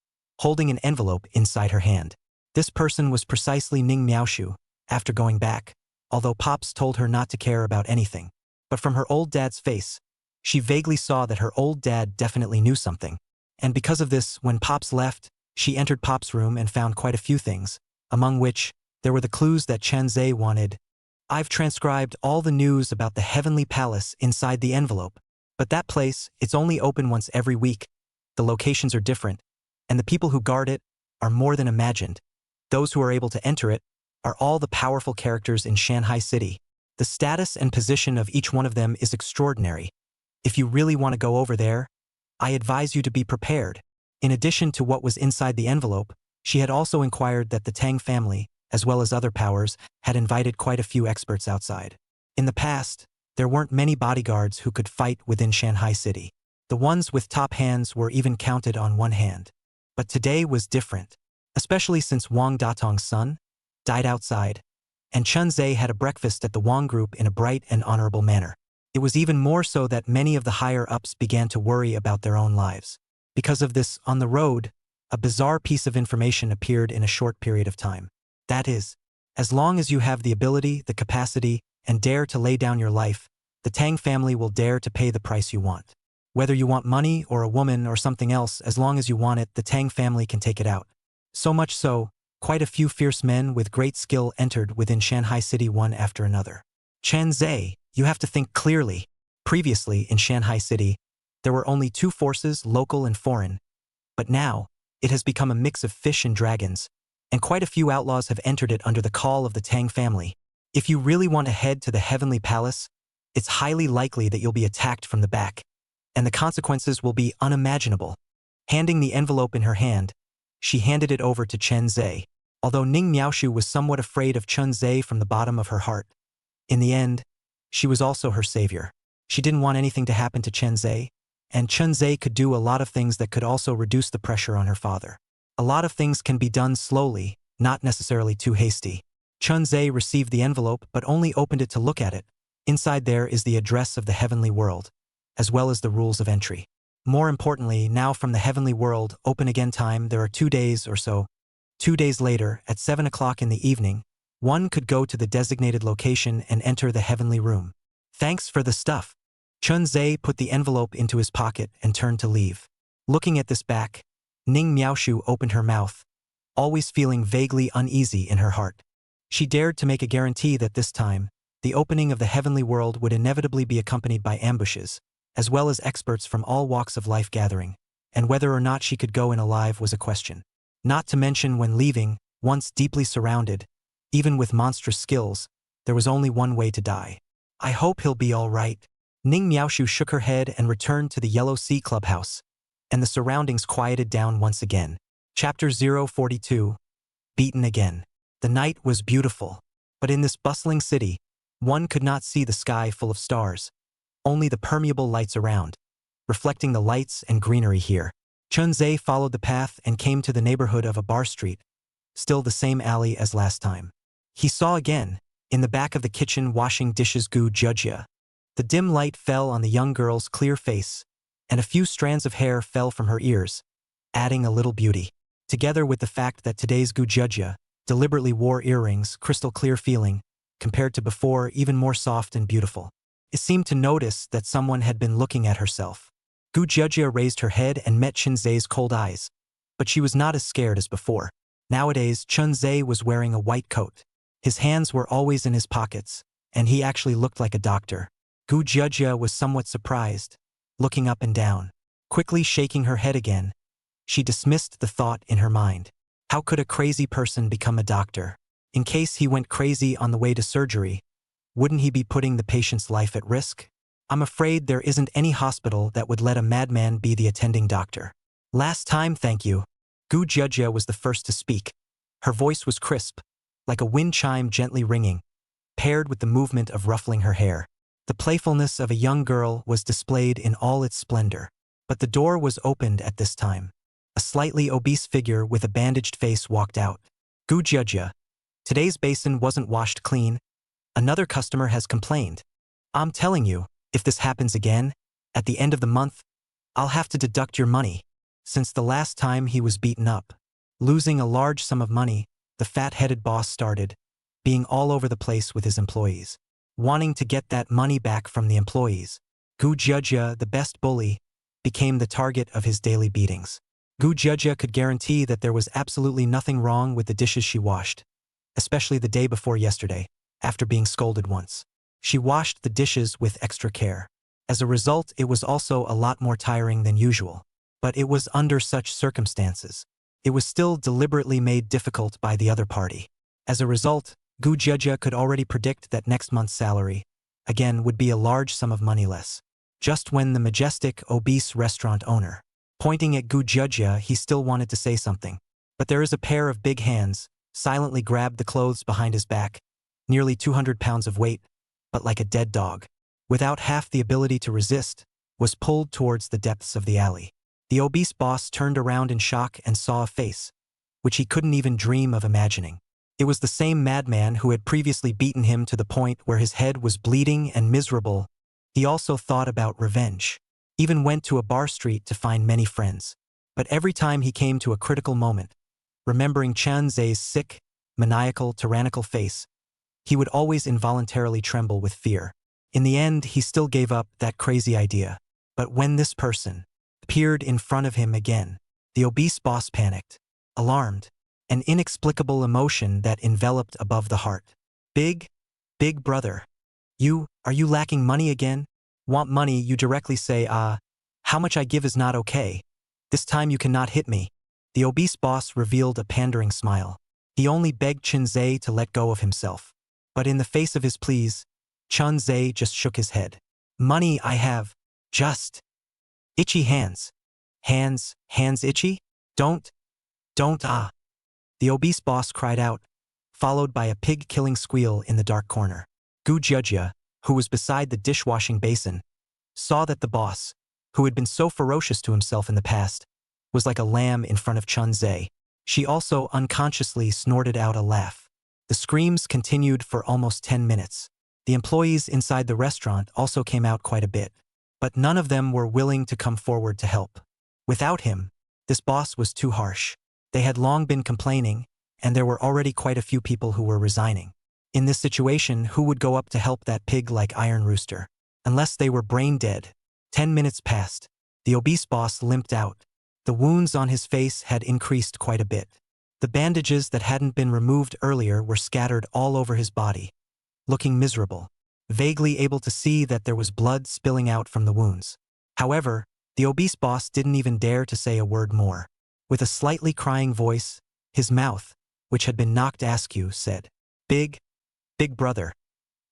holding an envelope inside her hand. This person was precisely Ning Miaoshu, after going back, although Pops told her not to care about anything. But from her old dad's face, she vaguely saw that her old dad definitely knew something. And because of this, when Pops left, she entered Pop's room and found quite a few things, among which there were the clues that Chun Ze wanted. I've transcribed all the news about the Heavenly Palace inside the envelope. But that place, it's only open once every week. The locations are different, and the people who guard it are more than imagined. Those who are able to enter it are all the powerful characters in Shanghai City. The status and position of each one of them is extraordinary. If you really want to go over there, I advise you to be prepared. In addition to what was inside the envelope, she had also inquired that the Tang family, as well as other powers, had invited quite a few experts outside. In the past, there weren't many bodyguards who could fight within Shanghai City. The ones with top hands were even counted on one hand. But today was different, especially since Wang Datong's son died outside, and Chun Ze had a breakfast at the Wang Group in a bright and honorable manner. It was even more so that many of the higher-ups began to worry about their own lives. Because of this, on the road, a bizarre piece of information appeared in a short period of time. That is, as long as you have the ability, the capacity, and dare to lay down your life, the Tang family will dare to pay the price you want. Whether you want money or a woman or something else, as long as you want it, the Tang family can take it out. So much so, quite a few fierce men with great skill entered within Shanghai City one after another. Chun Ze, you have to think clearly. Previously, in Shanghai City, there were only 2 forces, local and foreign. But now, it has become a mix of fish and dragons, and quite a few outlaws have entered it under the call of the Tang family. If you really want to head to the Heavenly Palace, it's highly likely that you'll be attacked from the back, and the consequences will be unimaginable. Handing the envelope in her hand, she handed it over to Chun Ze. Although Ning Miaoshu was somewhat afraid of Chun Ze from the bottom of her heart, in the end, she was also her savior. She didn't want anything to happen to Chun Ze, and Chun Ze could do a lot of things that could also reduce the pressure on her father. A lot of things can be done slowly, not necessarily too hasty. Chun Ze received the envelope but only opened it to look at it. Inside there is the address of the heavenly world, as well as the rules of entry. More importantly, now from the heavenly world, open again time, there are 2 days or so. 2 days later, at 7 o'clock in the evening, one could go to the designated location and enter the heavenly room. Thanks for the stuff. Chun Ze put the envelope into his pocket and turned to leave. Looking at this back, Ning Miaoshu opened her mouth, always feeling vaguely uneasy in her heart. She dared to make a guarantee that this time, the opening of the heavenly world would inevitably be accompanied by ambushes, as well as experts from all walks of life gathering, and whether or not she could go in alive was a question. Not to mention when leaving, once deeply surrounded, even with monstrous skills, there was only one way to die. I hope he'll be all right. Ning Miaoshu shook her head and returned to the Yellow Sea Clubhouse, and the surroundings quieted down once again. Chapter 042. Beaten again. The night was beautiful, but in this bustling city, one could not see the sky full of stars, only the permeable lights around. reflecting the lights and greenery here. Chun Ze followed the path and came to the neighborhood of a bar street, still the same alley as last time. He saw again, in the back of the kitchen washing dishes, Gu Jujia. The dim light fell on the young girl's clear face, and a few strands of hair fell from her ears, adding a little beauty. Together with the fact that today's Gu Jujia deliberately wore earrings, crystal clear feeling, compared to before, even more soft and beautiful. It seemed to notice that someone had been looking at herself. Gu Jujia raised her head and met Chun Ze's cold eyes, but she was not as scared as before. Nowadays, Chun Ze was wearing a white coat. His hands were always in his pockets, and he actually looked like a doctor. Gu Jujia was somewhat surprised, looking up and down. Quickly shaking her head again, she dismissed the thought in her mind. How could a crazy person become a doctor? In case he went crazy on the way to surgery, wouldn't he be putting the patient's life at risk? I'm afraid there isn't any hospital that would let a madman be the attending doctor. Last time, thank you. Gu Jujia was the first to speak. Her voice was crisp, like a wind chime gently ringing, paired with the movement of ruffling her hair. The playfulness of a young girl was displayed in all its splendor. But the door was opened at this time. A slightly obese figure with a bandaged face walked out. Gu Jujia, today's basin wasn't washed clean. Another customer has complained. I'm telling you, if this happens again, at the end of the month, I'll have to deduct your money. Since the last time he was beaten up, losing a large sum of money, the fat-headed boss started being all over the place with his employees, wanting to get that money back from the employees. Gu Jujia, the best bully, became the target of his daily beatings. Gu Jujia could guarantee that there was absolutely nothing wrong with the dishes she washed, especially the day before yesterday, after being scolded once. She washed the dishes with extra care. As a result, it was also a lot more tiring than usual. But it was under such circumstances. It was still deliberately made difficult by the other party. As a result, Gu Jujia could already predict that next month's salary, again, would be a large sum of money less. Just when the majestic, obese restaurant owner, pointing at Gu Jujia, he still wanted to say something. But there is a pair of big hands, silently grabbed the clothes behind his back, nearly 200 pounds of weight, but like a dead dog, without half the ability to resist, was pulled towards the depths of the alley. The obese boss turned around in shock and saw a face, which he couldn't even dream of imagining. It was the same madman who had previously beaten him to the point where his head was bleeding and miserable. He also thought about revenge, even went to a bar street to find many friends. But every time he came to a critical moment, remembering Chun Ze's sick, maniacal, tyrannical face, he would always involuntarily tremble with fear. In the end, he still gave up that crazy idea. But when this person appeared in front of him again, the obese boss panicked, alarmed, an inexplicable emotion that enveloped above the heart. Big brother. Are you lacking money again? Want money, you directly say, how much I give is not okay. This time you cannot hit me. The obese boss revealed a pandering smile. He only begged Chun Ze to let go of himself. But in the face of his pleas, Chun Ze just shook his head. Money I have. Just itchy hands. Hands itchy? Don't. The obese boss cried out, followed by a pig-killing squeal in the dark corner. Gu Jujia, who was beside the dishwashing basin, saw that the boss, who had been so ferocious to himself in the past, was like a lamb in front of Chun Ze. She also unconsciously snorted out a laugh. The screams continued for almost 10 minutes. The employees inside the restaurant also came out quite a bit, but none of them were willing to come forward to help. Without him, this boss was too harsh. They had long been complaining, and there were already quite a few people who were resigning. In this situation, who would go up to help that pig-like iron rooster? Unless they were brain dead. 10 minutes passed. The obese boss limped out. The wounds on his face had increased quite a bit. The bandages that hadn't been removed earlier were scattered all over his body, looking miserable, vaguely able to see that there was blood spilling out from the wounds. However, the obese boss didn't even dare to say a word more. With a slightly crying voice, his mouth, which had been knocked askew, said, Big brother.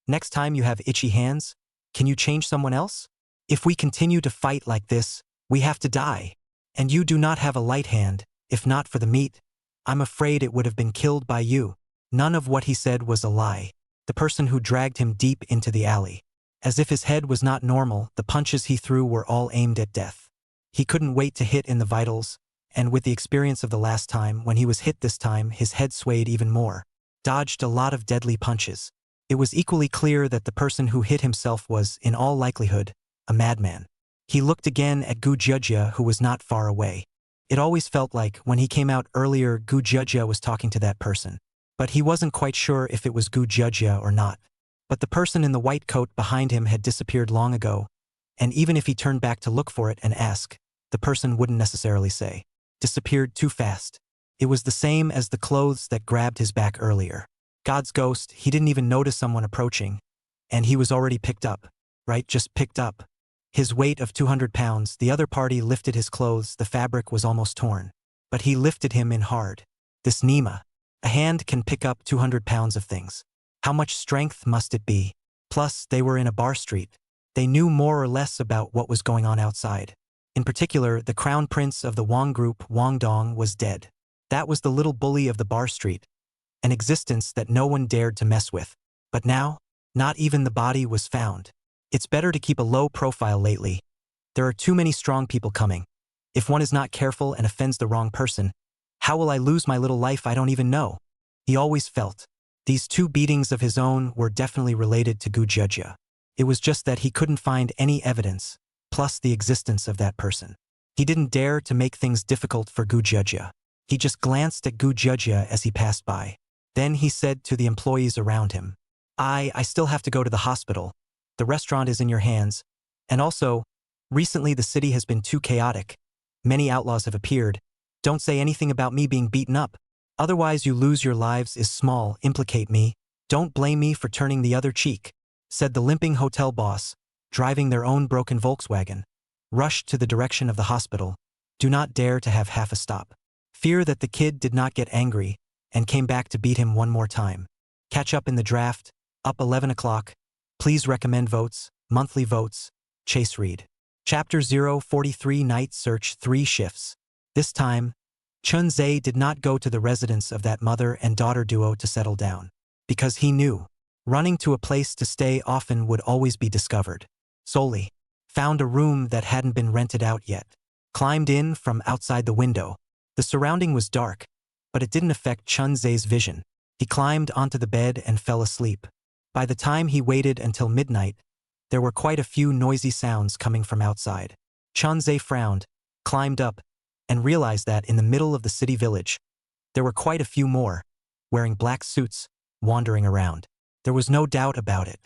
Next time you have itchy hands, can you change someone else? If we continue to fight like this, we have to die. And you do not have a light hand. If not for the meat, I'm afraid it would have been killed by you. None of what he said was a lie. The person who dragged him deep into the alley As if his head was not normal, the punches he threw were all aimed at death. He couldn't wait to hit in the vitals, and with the experience of the last time, when he was hit this time, his head swayed even more. Dodged a lot of deadly punches. It was equally clear that the person who hit himself was, in all likelihood, a madman. He looked again at Gu Jiejia, who was not far away. It always felt like, when he came out earlier, Gu Jiejia was talking to that person. But he wasn't quite sure if it was Gu Jiejia or not. But the person in the white coat behind him had disappeared long ago, and even if he turned back to look for it and ask, the person wouldn't necessarily say. Disappeared too fast. It was the same as the clothes that grabbed his back earlier. God's ghost, he didn't even notice someone approaching, and he was already picked up. Right, just picked up. His weight of 200 pounds, the other party lifted his clothes, the fabric was almost torn. But he lifted him in hard. This Nima. A hand can pick up 200 pounds of things. How much strength must it be? Plus, they were in a bar street. They knew more or less about what was going on outside. In particular, the crown prince of the Wang group, Wang Dong, was dead. That was the little bully of the bar street. An existence that no one dared to mess with. But now, not even the body was found. It's better to keep a low profile lately. There are too many strong people coming. If one is not careful and offends the wrong person, how will I lose my little life I don't even know? He always felt. These two beatings of his own were definitely related to Gu Jiejia. It was just that he couldn't find any evidence, plus the existence of that person. He didn't dare to make things difficult for Gu Jiejia. He just glanced at Gu Jiejia as he passed by. Then he said to the employees around him, I still have to go to the hospital. The restaurant is in your hands. And also, recently the city has been too chaotic. Many outlaws have appeared. Don't say anything about me being beaten up. Otherwise you lose your lives is small, implicate me. Don't blame me for turning the other cheek, said the limping hotel boss, driving their own broken Volkswagen. Rushed to the direction of the hospital. Do not dare to have half a stop. Fear that the kid did not get angry and came back to beat him one more time. Catch up in the draft, up 11 o'clock. Please recommend votes, monthly votes, Chase Reed. Chapter 043 Night Search 3 Shifts. This time, Chun Ze did not go to the residence of that mother and daughter duo to settle down. Because he knew, running to a place to stay often would always be discovered. Solely, found a room that hadn't been rented out yet. Climbed in from outside the window. The surrounding was dark, but it didn't affect Chun Ze's vision. He climbed onto the bed and fell asleep. By the time he waited until midnight, there were quite a few noisy sounds coming from outside. Chun Ze frowned, climbed up, and realized that in the middle of the city village, there were quite a few more, wearing black suits, wandering around. There was no doubt about it.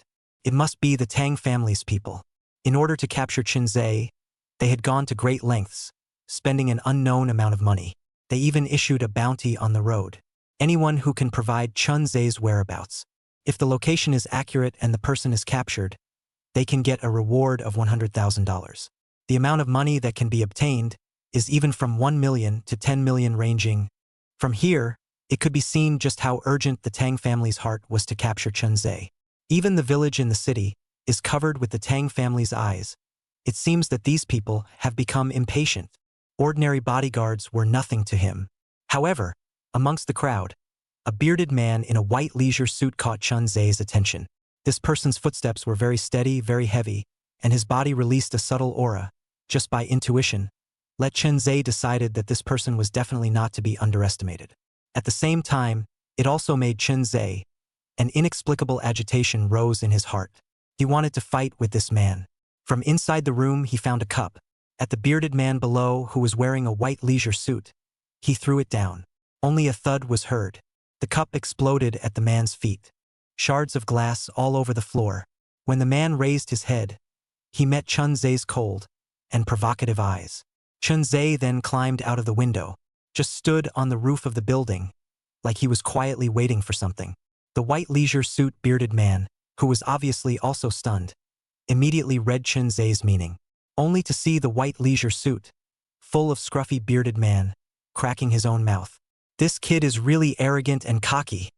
It must be the Tang family's people. In order to capture Chun Ze, they had gone to great lengths, spending an unknown amount of money. They even issued a bounty on the road. Anyone who can provide Chun Ze's whereabouts. If the location is accurate and the person is captured, they can get a reward of $100,000. The amount of money that can be obtained is even from 1 million to 10 million ranging. From here, it could be seen just how urgent the Tang family's heart was to capture Chun Ze. Even the village in the city is covered with the Tang family's eyes. It seems that these people have become impatient. Ordinary bodyguards were nothing to him. However, amongst the crowd, a bearded man in a white leisure suit caught Chun Ze's attention. This person's footsteps were very steady, very heavy, and his body released a subtle aura. Just by intuition, Chun Ze decided that this person was definitely not to be underestimated. At the same time, it also made Chun Ze. An inexplicable agitation rose in his heart. He wanted to fight with this man. From inside the room he found a cup. At the bearded man below, who was wearing a white leisure suit, he threw it down. Only a thud was heard. The cup exploded at the man's feet. Shards of glass all over the floor. When the man raised his head, he met Chun Ze's cold and provocative eyes. Chun Ze then climbed out of the window, just stood on the roof of the building, like he was quietly waiting for something. The white leisure suit bearded man, who was obviously also stunned, immediately read Chun Ze's meaning, only to see the white leisure suit, full of scruffy bearded man, cracking his own mouth. This kid is really arrogant and cocky.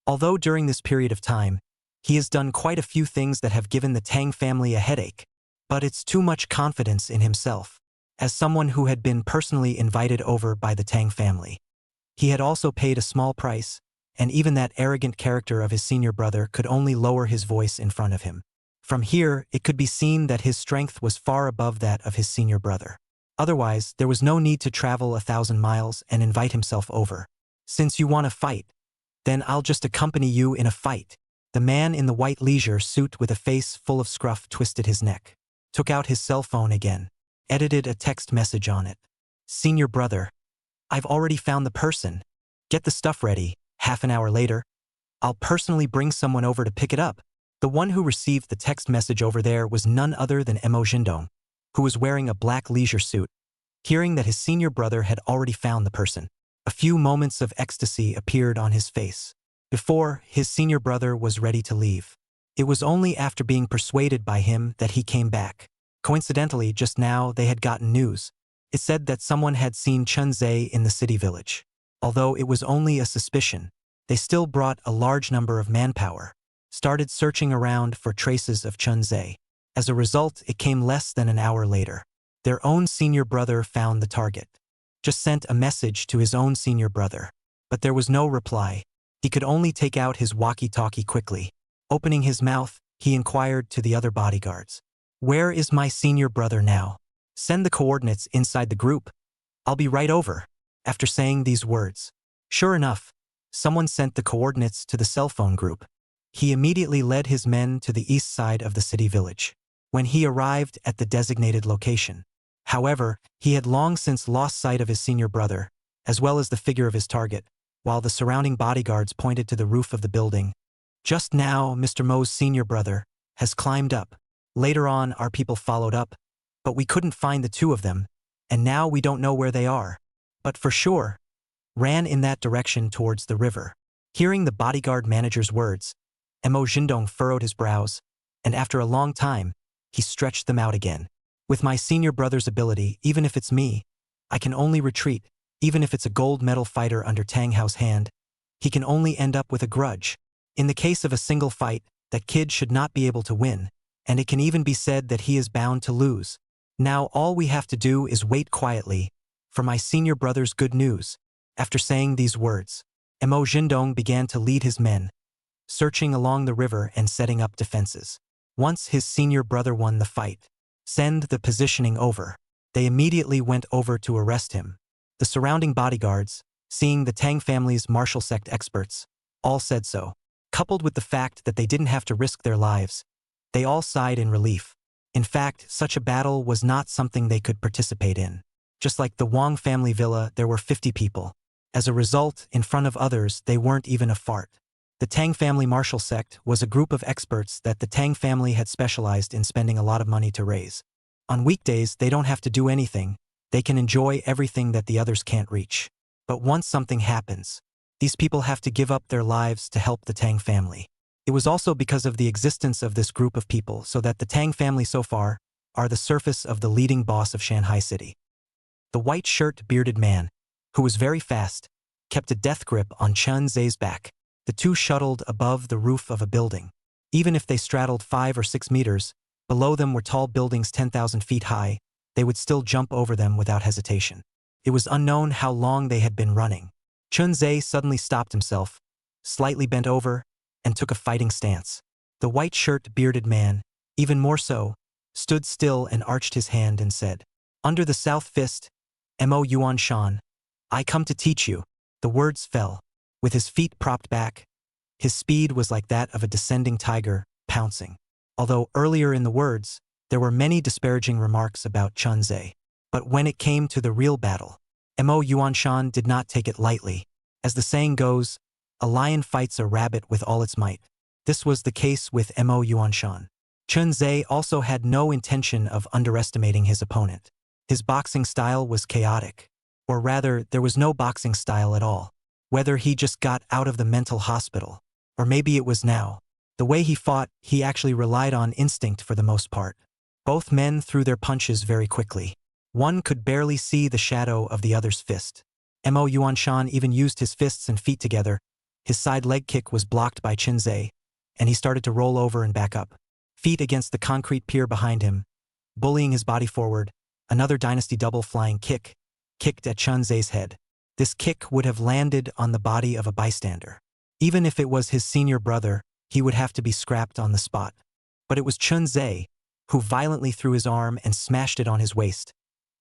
Although during this period of time, he has done quite a few things that have given the Tang family a headache, but it's too much confidence in himself. As someone who had been personally invited over by the Tang family, he had also paid a small price, and even that arrogant character of his senior brother could only lower his voice in front of him. From here, it could be seen that his strength was far above that of his senior brother. Otherwise, there was no need to travel 1,000 miles and invite himself over. Since you want to fight, then I'll just accompany you in a fight. The man in the white leisure suit with a face full of scruff twisted his neck, took out his cell phone again, edited a text message on it. Senior brother, I've already found the person. Get the stuff ready. Half an hour later, I'll personally bring someone over to pick it up. The one who received the text message over there was none other than Mo Jindong, who was wearing a black leisure suit. Hearing that his senior brother had already found the person, a few moments of ecstasy appeared on his face. Before, his senior brother was ready to leave. It was only after being persuaded by him that he came back. Coincidentally, just now they had gotten news. It said that someone had seen Chun Ze in the city village. Although it was only a suspicion, they still brought a large number of manpower, started searching around for traces of Chun Ze. As a result, it came less than an hour later. Their own senior brother found the target. Just sent a message to his own senior brother. But there was no reply. He could only take out his walkie-talkie quickly. Opening his mouth, he inquired to the other bodyguards. Where is my senior brother now? Send the coordinates inside the group. I'll be right over. After saying these words, sure enough, someone sent the coordinates to the cell phone group. He immediately led his men to the east side of the city village. When he arrived at the designated location, however, he had long since lost sight of his senior brother, as well as the figure of his target, while the surrounding bodyguards pointed to the roof of the building. Just now, Mr. Mo's senior brother has climbed up. Later on, our people followed up, but we couldn't find the two of them, and now we don't know where they are. But for sure, ran in that direction towards the river. Hearing the bodyguard manager's words, Mo Jindong furrowed his brows, and after a long time, he stretched them out again. With my senior brother's ability, even if it's me, I can only retreat. Even if it's a gold medal fighter under Tang Hao's hand, he can only end up with a grudge. In the case of a single fight, that kid should not be able to win, and it can even be said that he is bound to lose. Now all we have to do is wait quietly for my senior brother's good news. After saying these words, Mo Jindong began to lead his men, searching along the river and setting up defenses. Once his senior brother won the fight, send the positioning over. They immediately went over to arrest him. The surrounding bodyguards, seeing the Tang family's martial sect experts, all said so. Coupled with the fact that they didn't have to risk their lives, they all sighed in relief. In fact, such a battle was not something they could participate in. Just like the Wang family villa, there were 50 people. As a result, in front of others, they weren't even a fart. The Tang family martial sect was a group of experts that the Tang family had specialized in spending a lot of money to raise. On weekdays, they don't have to do anything. They can enjoy everything that the others can't reach. But once something happens, these people have to give up their lives to help the Tang family. It was also because of the existence of this group of people so that the Tang family so far are the surface of the leading boss of Shanghai City. The white shirt bearded man, who was very fast, kept a death grip on Chun Ze's back. The two shuttled above the roof of a building. Even if they straddled 5 or 6 meters, below them were tall buildings 10,000 feet high, they would still jump over them without hesitation. It was unknown how long they had been running. Chun Ze suddenly stopped himself, slightly bent over, and took a fighting stance. The white shirt bearded man, even more so, stood still and arched his hand and said, "Under the south fist, Mo Yuan Shan, I come to teach you." The words fell. With his feet propped back, his speed was like that of a descending tiger, pouncing. Although earlier in the words, there were many disparaging remarks about Chun Ze. But when it came to the real battle, Mo Yuan Shan did not take it lightly. As the saying goes, a lion fights a rabbit with all its might. This was the case with Mo Yuan Shan. Chun Ze also had no intention of underestimating his opponent. His boxing style was chaotic. Or rather, there was no boxing style at all. Whether he just got out of the mental hospital, or maybe it was now. The way he fought, he actually relied on instinct for the most part. Both men threw their punches very quickly. One could barely see the shadow of the other's fist. Mo Yuan Shan even used his fists and feet together. His side leg kick was blocked by Chun Ze, and he started to roll over and back up. Feet against the concrete pier behind him, bullying his body forward, another dynasty double flying kick, kicked at Chun Ze's head. This kick would have landed on the body of a bystander. Even if it was his senior brother, he would have to be scrapped on the spot. But it was Chun Ze, who violently threw his arm and smashed it on his waist,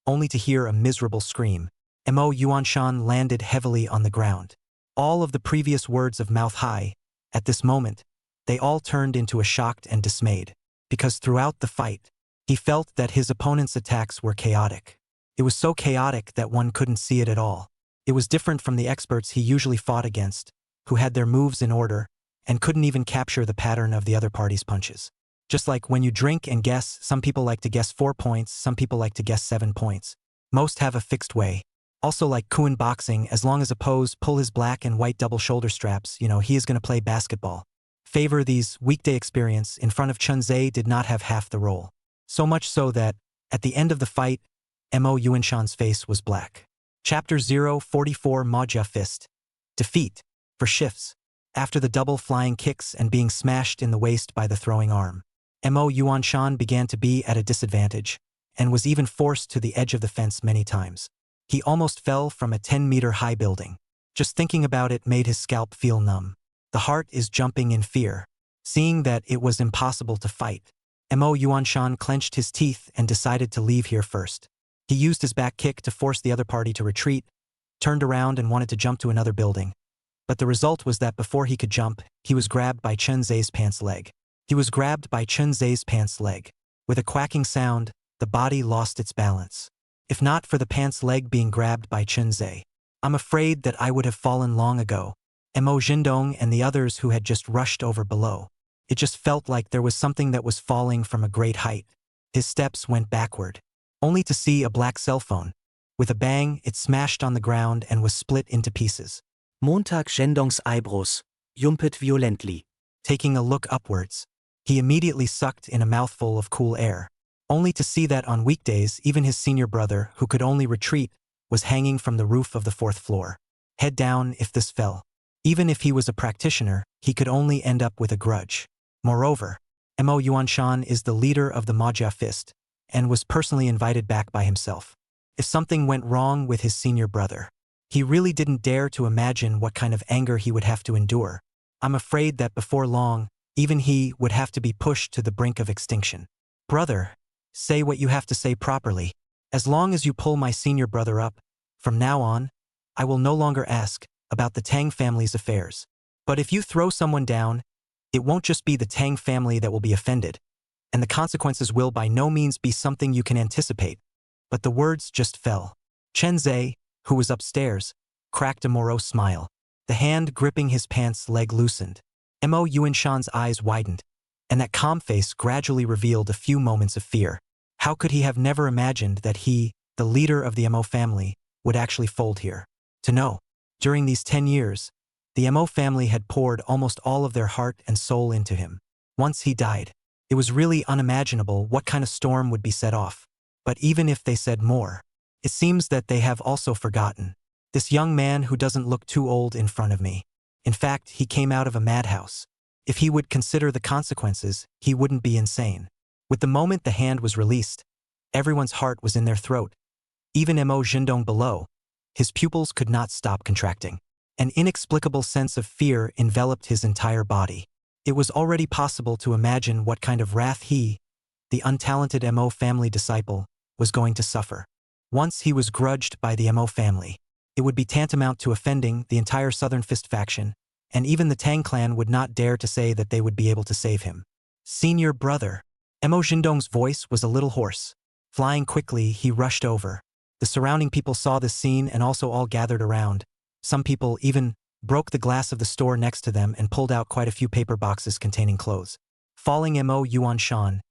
only to hear a miserable scream. Mo Yuanshan landed heavily on the ground. All of the previous words of mouth high, at this moment, they all turned into a shocked and dismayed, because throughout the fight, he felt that his opponent's attacks were chaotic. It was so chaotic that one couldn't see it at all. It was different from the experts he usually fought against, who had their moves in order and couldn't even capture the pattern of the other party's punches. Just like when you drink and guess, some people like to guess 4 points, some people like to guess 7 points. Most have a fixed way. Also like Kuan boxing, as long as a pose pull his black and white double shoulder straps, he is going to play basketball. Favor these weekday experience in front of Chun Ze did not have half the role. So much so that, at the end of the fight, Mo Yuanshan's face was black. Chapter 044 Maja Fist. Defeat. For shifts. After the double flying kicks and being smashed in the waist by the throwing arm, Mo Yuanshan began to be at a disadvantage, and was even forced to the edge of the fence many times. He almost fell from a 10-meter-high building. Just thinking about it made his scalp feel numb. The heart is jumping in fear. Seeing that it was impossible to fight, Mo Yuanshan clenched his teeth and decided to leave here first. He used his back kick to force the other party to retreat, turned around and wanted to jump to another building. But the result was that before he could jump, he was grabbed by Chun Ze's pants leg. With a quacking sound, the body lost its balance. If not for the pants leg being grabbed by Chun Ze, I'm afraid that I would have fallen long ago. Mo Jindong and the others who had just rushed over below. It just felt like there was something that was falling from a great height. His steps went backward, only to see a black cell phone. With a bang, it smashed on the ground and was split into pieces. Montag Jindongs eyebrows jumped violently. Taking a look upwards, he immediately sucked in a mouthful of cool air, only to see that on weekdays even his senior brother, who could only retreat, was hanging from the roof of the 4th floor. Head down if this fell. Even if he was a practitioner, he could only end up with a grudge. Moreover, Mo Yuanshan is the leader of the Maja Fist, and was personally invited back by himself. If something went wrong with his senior brother, he really didn't dare to imagine what kind of anger he would have to endure. I'm afraid that before long, even he would have to be pushed to the brink of extinction. Brother, say what you have to say properly. As long as you pull my senior brother up, from now on, I will no longer ask about the Tang family's affairs. But if you throw someone down, it won't just be the Tang family that will be offended, and the consequences will by no means be something you can anticipate. But the words just fell. Chun Ze, who was upstairs, cracked a morose smile. The hand gripping his pants leg loosened. Mo Yuanshan's eyes widened, and that calm face gradually revealed a few moments of fear. How could he have never imagined that he, the leader of the Mo family, would actually fold here? To know, during these 10 years, the Mo family had poured almost all of their heart and soul into him. Once he died, it was really unimaginable what kind of storm would be set off. But even if they said more, it seems that they have also forgotten. This young man who doesn't look too old in front of me. In fact, he came out of a madhouse. If he would consider the consequences, he wouldn't be insane. With the moment the hand was released, everyone's heart was in their throat. Even Mo Jindong below, his pupils could not stop contracting. An inexplicable sense of fear enveloped his entire body. It was already possible to imagine what kind of wrath he, the untalented Mo family disciple, was going to suffer. Once he was grudged by the Mo family, it would be tantamount to offending the entire Southern Fist faction, and even the Tang clan would not dare to say that they would be able to save him. Senior brother. Mo Jindong's voice was a little hoarse. Flying quickly, he rushed over. The surrounding people saw this scene and also all gathered around. Some people even broke the glass of the store next to them and pulled out quite a few paper boxes containing clothes. Falling Mo Yuanshan,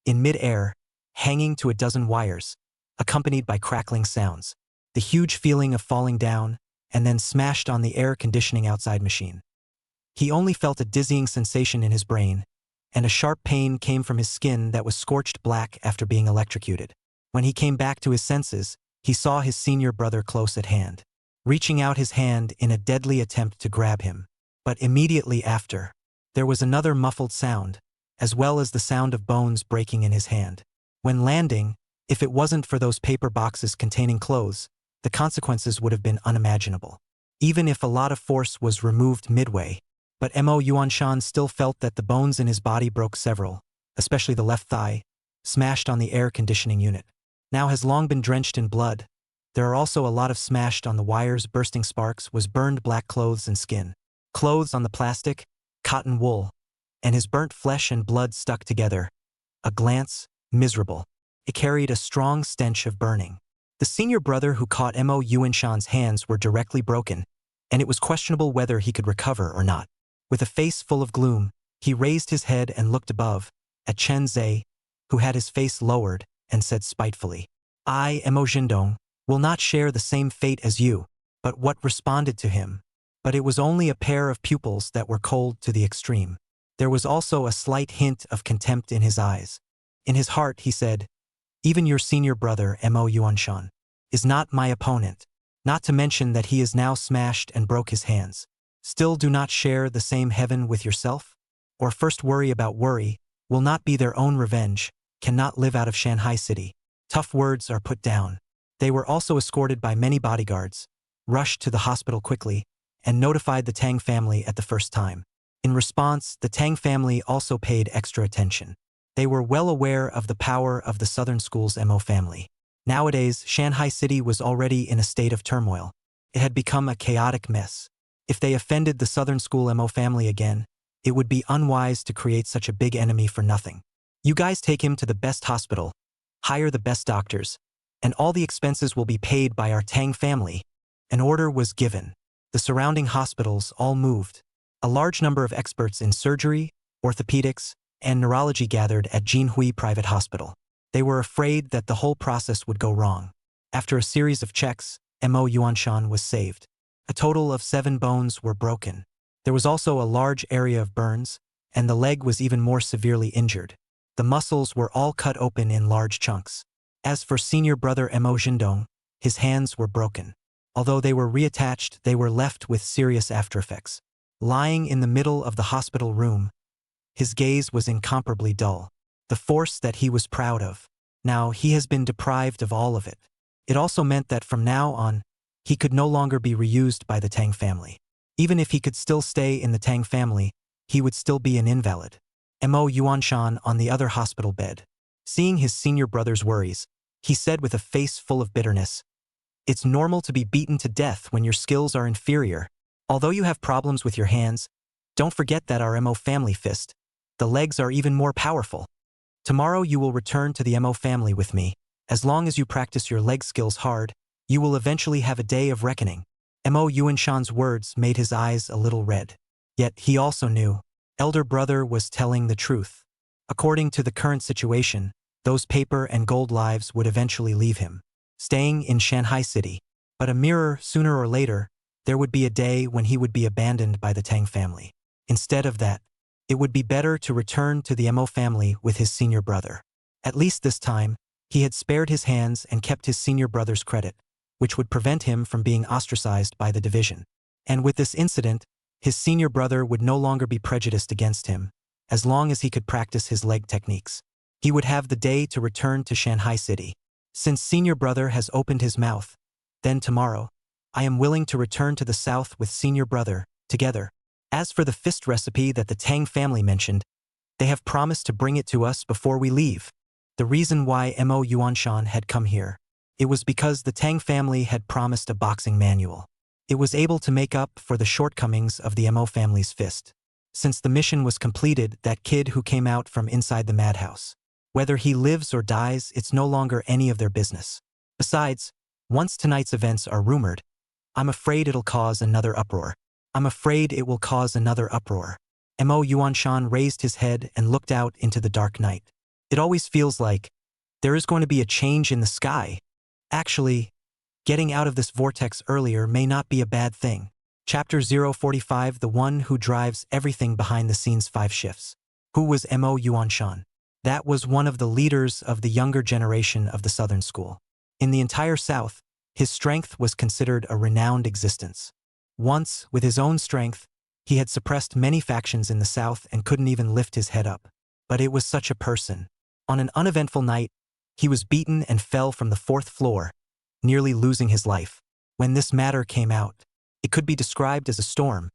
in mid-air, hanging to a dozen wires, accompanied by crackling sounds. The huge feeling of falling down, and then smashed on the air conditioning outside machine. He only felt a dizzying sensation in his brain, and a sharp pain came from his skin that was scorched black after being electrocuted. When he came back to his senses, he saw his senior brother close at hand, reaching out his hand in a deadly attempt to grab him. But immediately after, there was another muffled sound, as well as the sound of bones breaking in his hand. When landing, if it wasn't for those paper boxes containing clothes, the consequences would have been unimaginable. Even if a lot of force was removed midway, but Mo Yuanshan still felt that the bones in his body broke several, especially the left thigh, smashed on the air conditioning unit. Now has long been drenched in blood. There are also a lot of smashed on the wires, bursting sparks, was burned black clothes and skin. Clothes on the plastic, cotton wool, and his burnt flesh and blood stuck together. A glance, miserable. It carried a strong stench of burning. The senior brother who caught Mo Yuanshan's hands were directly broken, and it was questionable whether he could recover or not. With a face full of gloom, he raised his head and looked above, at Chun Ze, who had his face lowered, and said spitefully, "I, Mo Jindong, will not share the same fate as you." But what responded to him? But it was only a pair of pupils that were cold to the extreme. There was also a slight hint of contempt in his eyes. In his heart he said, "Even your senior brother, Mo Yuanshan, is not my opponent, not to mention that he is now smashed and broke his hands. Still do not share the same heaven with yourself? Or first worry about worry, will not be their own revenge, cannot live out of Shanghai City." Tough words are put down. They were also escorted by many bodyguards, rushed to the hospital quickly, and notified the Tang family at the first time. In response, the Tang family also paid extra attention. They were well aware of the power of the Southern School's Mo family. Nowadays, Shanghai City was already in a state of turmoil. It had become a chaotic mess. If they offended the Southern School Mo family again, it would be unwise to create such a big enemy for nothing. "You guys take him to the best hospital, hire the best doctors, and all the expenses will be paid by our Tang family." An order was given. The surrounding hospitals all moved. A large number of experts in surgery, orthopedics, and neurology gathered at Jinhui Private Hospital. They were afraid that the whole process would go wrong. After a series of checks, Mo Yuanshan was saved. A total of 7 bones were broken. There was also a large area of burns, and the leg was even more severely injured. The muscles were all cut open in large chunks. As for senior brother Mo Jindong, his hands were broken. Although they were reattached, they were left with serious aftereffects. Lying in the middle of the hospital room, his gaze was incomparably dull. The force that he was proud of. Now he has been deprived of all of it. It also meant that from now on, he could no longer be reused by the Tang family. Even if he could still stay in the Tang family, he would still be an invalid. Mo Yuanshan on the other hospital bed. Seeing his senior brother's worries, he said with a face full of bitterness, "It's normal to be beaten to death when your skills are inferior. Although you have problems with your hands, don't forget that our Mo family fist, the legs are even more powerful. Tomorrow you will return to the Mo family with me. As long as you practice your leg skills hard, you will eventually have a day of reckoning." Mo Yuanshan's words made his eyes a little red. Yet he also knew, elder brother was telling the truth. According to the current situation, those paper and gold lives would eventually leave him, staying in Shanghai City. But a mirror, sooner or later, there would be a day when he would be abandoned by the Tang family. Instead of that, it would be better to return to the Mo family with his senior brother. At least this time, he had spared his hands and kept his senior brother's credit, which would prevent him from being ostracized by the division. And with this incident, his senior brother would no longer be prejudiced against him, as long as he could practice his leg techniques. He would have the day to return to Shanghai City. Since senior brother has opened his mouth, then tomorrow, I am willing to return to the south with senior brother, together. As for the fist recipe that the Tang family mentioned, they have promised to bring it to us before we leave. The reason why Mo Yuanshan had come here, it was because the Tang family had promised a boxing manual. It was able to make up for the shortcomings of the Mo family's fist. Since the mission was completed, that kid who came out from inside the madhouse. Whether he lives or dies, it's no longer any of their business. Besides, once tonight's events are rumored, I'm afraid it'll cause another uproar. I'm afraid it will cause another uproar. Mo Yuanshan raised his head and looked out into the dark night. It always feels like there is going to be a change in the sky. Actually, getting out of this vortex earlier may not be a bad thing. Chapter 045, the one who drives everything behind the scenes 5 shifts. Who was Mo Yuanshan? That was one of the leaders of the younger generation of the Southern School. In the entire South, his strength was considered a renowned existence. Once, with his own strength, he had suppressed many factions in the South and couldn't even lift his head up. But it was such a person. On an uneventful night, he was beaten and fell from the 4th floor, nearly losing his life. When this matter came out, it could be described as a storm,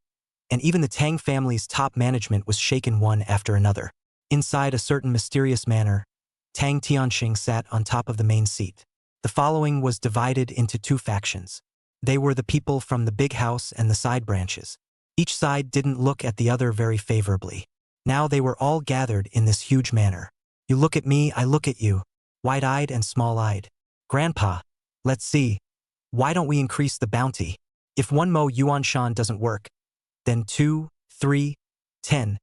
and even the Tang family's top management was shaken one after another. Inside a certain mysterious manor, Tang Tianxing sat on top of the main seat. The following was divided into two factions. They were the people from the big house and the side branches. Each side didn't look at the other very favorably. Now they were all gathered in this huge manor. You look at me, I look at you, wide-eyed and small-eyed. Grandpa, let's see. Why don't we increase the bounty? If 1 Mo Yuan Shan doesn't work, then 2, 3, 10.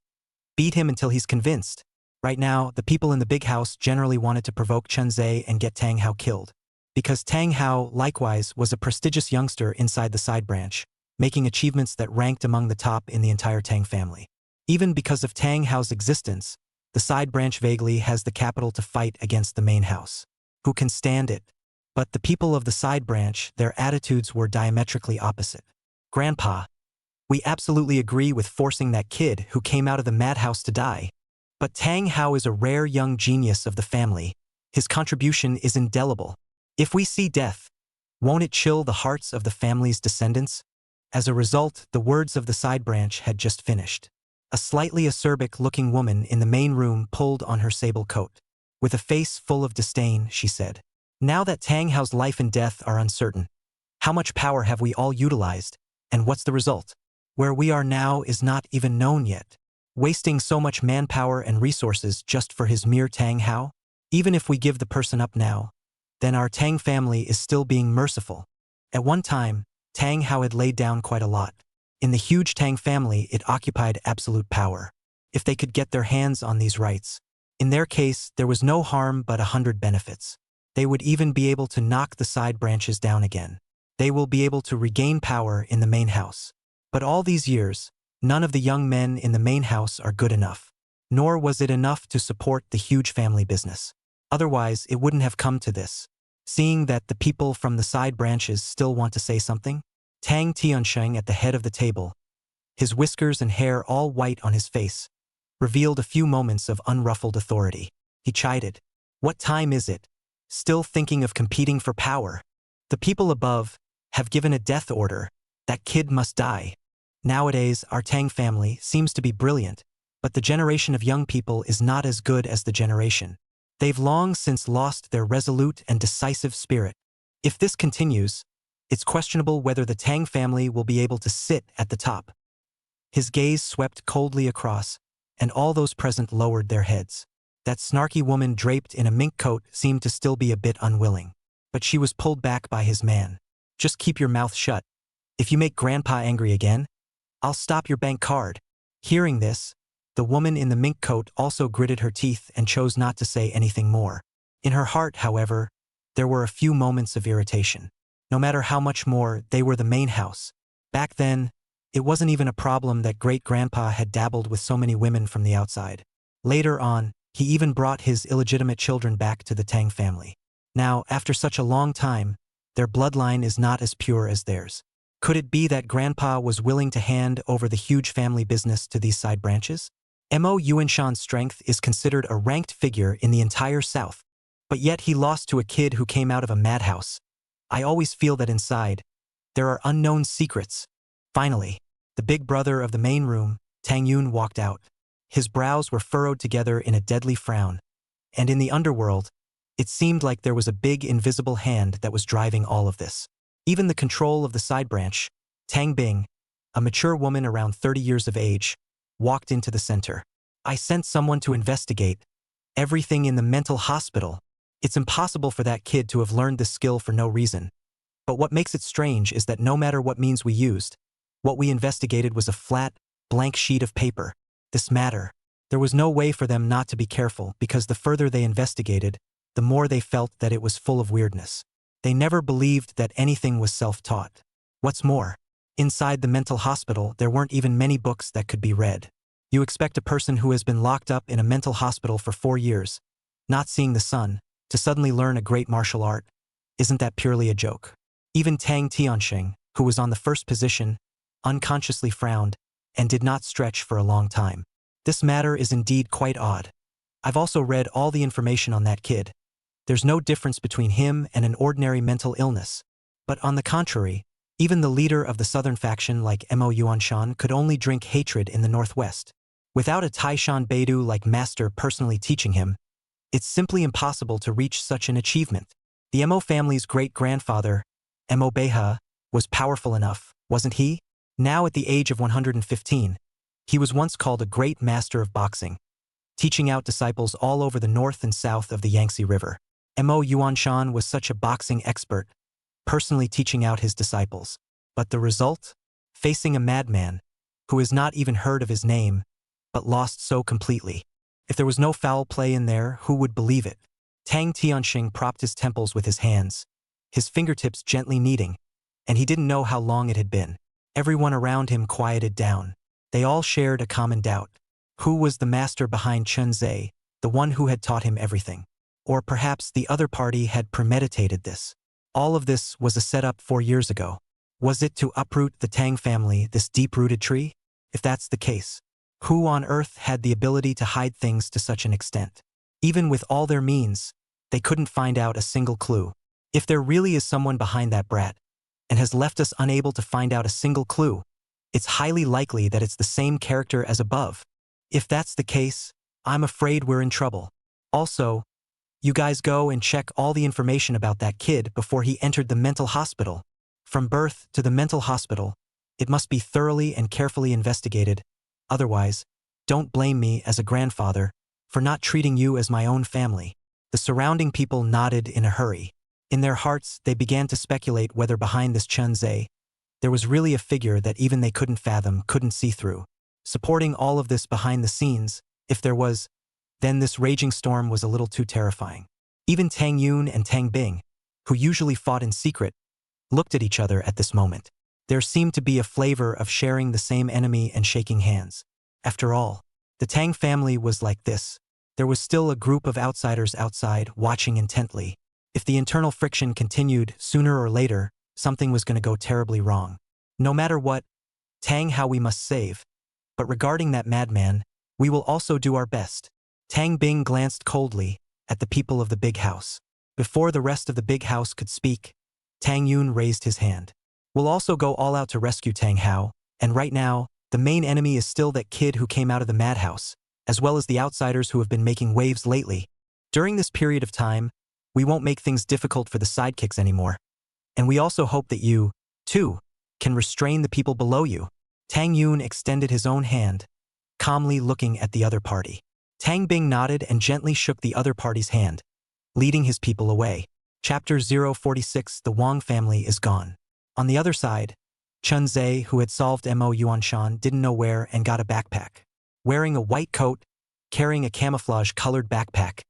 Beat him until he's convinced. Right now, the people in the big house generally wanted to provoke Chun Ze and get Tang Hao killed. Because Tang Hao, likewise, was a prestigious youngster inside the side branch, making achievements that ranked among the top in the entire Tang family. Even because of Tang Hao's existence, the side branch vaguely has the capital to fight against the main house. Who can stand it? But the people of the side branch, their attitudes were diametrically opposite. Grandpa, we absolutely agree with forcing that kid who came out of the madhouse to die. But Tang Hao is a rare young genius of the family. His contribution is indelible. If we see death, won't it chill the hearts of the family's descendants? As a result, the words of the side branch had just finished. A slightly acerbic-looking woman in the main room pulled on her sable coat. With a face full of disdain, she said, "Now that Tang Hao's life and death are uncertain, how much power have we all utilized, and what's the result? Where we are now is not even known yet. Wasting so much manpower and resources just for his mere Tang Hao? Even if we give the person up now, then our Tang family is still being merciful." At one time, Tang Hao had laid down quite a lot. In the huge Tang family, it occupied absolute power. If they could get their hands on these rights, in their case, there was no harm but 100 benefits. They would even be able to knock the side branches down again. They will be able to regain power in the main house. But all these years, none of the young men in the main house are good enough. Nor was it enough to support the huge family business. Otherwise, it wouldn't have come to this. Seeing that the people from the side branches still want to say something, Tang Tianxing at the head of the table, his whiskers and hair all white on his face, revealed a few moments of unruffled authority. He chided, "What time is it? Still thinking of competing for power? The people above have given a death order. That kid must die." Nowadays, our Tang family seems to be brilliant, but the generation of young people is not as good as the generation. They've long since lost their resolute and decisive spirit. If this continues, it's questionable whether the Tang family will be able to sit at the top. His gaze swept coldly across, and all those present lowered their heads. That snarky woman draped in a mink coat seemed to still be a bit unwilling, but she was pulled back by his man. "Just keep your mouth shut. If you make Grandpa angry again, I'll stop your bank card." Hearing this, the woman in the mink coat also gritted her teeth and chose not to say anything more. In her heart, however, there were a few moments of irritation. No matter how much more, they were the main house. Back then, it wasn't even a problem that great-grandpa had dabbled with so many women from the outside. Later on, he even brought his illegitimate children back to the Tang family. Now, after such a long time, their bloodline is not as pure as theirs. Could it be that Grandpa was willing to hand over the huge family business to these side branches? Mo Yuanshan's strength is considered a ranked figure in the entire South, but yet he lost to a kid who came out of a madhouse. I always feel that inside, there are unknown secrets. Finally, the big brother of the main room, Tang Yun, walked out. His brows were furrowed together in a deadly frown, and in the underworld, it seemed like there was a big invisible hand that was driving all of this. Even the control of the side branch, Tang Bing, a mature woman around 30 years of age, walked into the center. "I sent someone to investigate everything in the mental hospital. It's impossible for that kid to have learned this skill for no reason. But what makes it strange is that no matter what means we used, what we investigated was a flat, blank sheet of paper. This matter, there was no way for them not to be careful because the further they investigated, the more they felt that it was full of weirdness. They never believed that anything was self-taught. What's more, inside the mental hospital, there weren't even many books that could be read. You expect a person who has been locked up in a mental hospital for 4 years, not seeing the sun, to suddenly learn a great martial art? Isn't that purely a joke?" Even Tang Tianxing, who was on the first position, unconsciously frowned and did not stretch for a long time. "This matter is indeed quite odd. I've also read all the information on that kid. There's no difference between him and an ordinary mental illness. But on the contrary, even the leader of the southern faction like Mo Yuanshan could only drink hatred in the northwest. Without a Taishan Beidou-like master personally teaching him, it's simply impossible to reach such an achievement. The Mo family's great-grandfather, Mo Beha, was powerful enough, wasn't he? Now at the age of 115, he was once called a great master of boxing, teaching out disciples all over the north and south of the Yangtze River. Mo Yuanshan was such a boxing expert, personally teaching out his disciples. But the result? Facing a madman, who has not even heard of his name, but lost so completely. If there was no foul play in there, who would believe it? Tang Tianxing propped his temples with his hands, his fingertips gently kneading, and he didn't know how long it had been. Everyone around him quieted down. They all shared a common doubt. Who was the master behind Chun Ze, the one who had taught him everything? Or perhaps the other party had premeditated this. All of this was a setup 4 years ago. Was it to uproot the Tang family, this deep-rooted tree? If that's the case, who on earth had the ability to hide things to such an extent? Even with all their means, they couldn't find out a single clue. If there really is someone behind that brat, and has left us unable to find out a single clue, it's highly likely that it's the same character as above. If that's the case, I'm afraid we're in trouble. Also, you guys go and check all the information about that kid before he entered the mental hospital. From birth to the mental hospital, it must be thoroughly and carefully investigated. Otherwise, don't blame me as a grandfather for not treating you as my own family. The surrounding people nodded in a hurry. In their hearts, they began to speculate whether behind this Chun Ze, there was really a figure that even they couldn't fathom, couldn't see through. Supporting all of this behind the scenes, if there was, then this raging storm was a little too terrifying. Even Tang Yun and Tang Bing, who usually fought in secret, looked at each other at this moment. There seemed to be a flavor of sharing the same enemy and shaking hands. After all, the Tang family was like this. There was still a group of outsiders outside, watching intently. If the internal friction continued, sooner or later, something was going to go terribly wrong. No matter what, Tang How we must save. But regarding that madman, we will also do our best. Tang Bing glanced coldly at the people of the big house. Before the rest of the big house could speak, Tang Yun raised his hand. We'll also go all out to rescue Tang Hao, and right now, the main enemy is still that kid who came out of the madhouse, as well as the outsiders who have been making waves lately. During this period of time, we won't make things difficult for the sidekicks anymore. And we also hope that you, too, can restrain the people below you. Tang Yun extended his own hand, calmly looking at the other party. Tang Bing nodded and gently shook the other party's hand, leading his people away. Chapter 046 The Wang family is gone. On the other side, Chun Ze, who had solved Mo Yuanshan, didn't know where and got a backpack. Wearing a white coat, carrying a camouflage-colored backpack,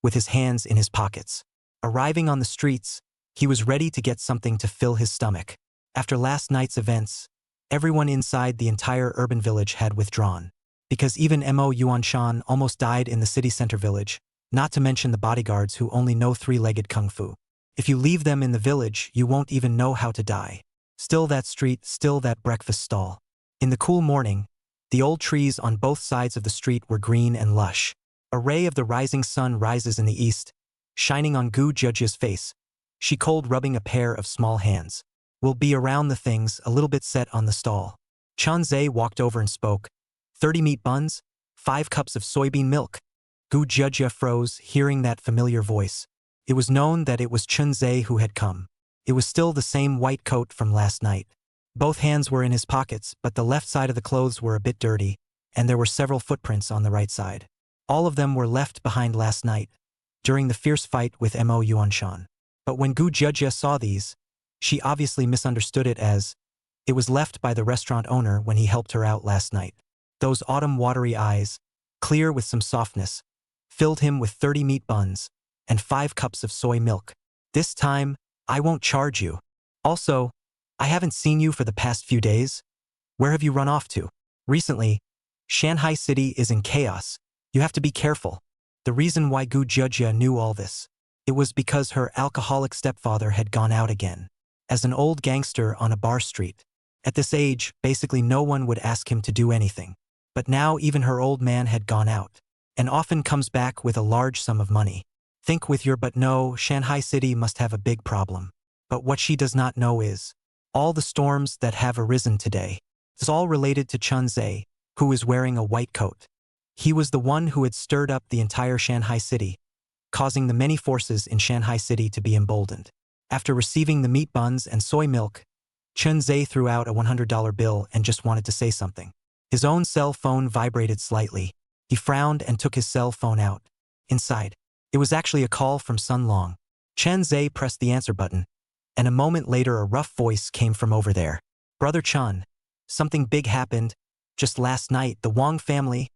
with his hands in his pockets. Arriving on the streets, he was ready to get something to fill his stomach. After last night's events, everyone inside the entire urban village had withdrawn. Because even Mo Yuanshan almost died in the city center village, not to mention the bodyguards who only know three-legged kung fu. If you leave them in the village, you won't even know how to die. Still that street, still that breakfast stall. In the cool morning, the old trees on both sides of the street were green and lush. A ray of the rising sun rises in the east, shining on Gu Judge's face. She cold rubbing a pair of small hands. We'll be around the things, a little bit set on the stall. Chun Ze walked over and spoke. 30 meat buns, 5 cups of soybean milk. Gu Judge froze, hearing that familiar voice. It was known that it was Chun Ze who had come. It was still the same white coat from last night. Both hands were in his pockets, but the left side of the clothes were a bit dirty, and there were several footprints on the right side. All of them were left behind last night, during the fierce fight with Mo Yuanshan. But when Gu Judge saw these, she obviously misunderstood it as, it was left by the restaurant owner when he helped her out last night. Those autumn watery eyes, clear with some softness, filled him with 30 meat buns and 5 cups of soy milk. This time, I won't charge you. Also, I haven't seen you for the past few days. Where have you run off to? Recently, Shanghai City is in chaos. You have to be careful. The reason why Gu Judge knew all this, it was because her alcoholic stepfather had gone out again, as an old gangster on a bar street. At this age, basically no one would ask him to do anything. But now even her old man had gone out, and often comes back with a large sum of money. Think with your but no, Shanghai City must have a big problem. But what she does not know is, all the storms that have arisen today is all related to Chun Ze, who is wearing a white coat. He was the one who had stirred up the entire Shanghai city, causing the many forces in Shanghai city to be emboldened. After receiving the meat buns and soy milk, Chun Ze threw out a $100 bill and just wanted to say something. His own cell phone vibrated slightly. He frowned and took his cell phone out. Inside, it was actually a call from Sun Long. Chun Ze pressed the answer button, and a moment later a rough voice came from over there. Brother Chun, something big happened. Just last night, the Wang family,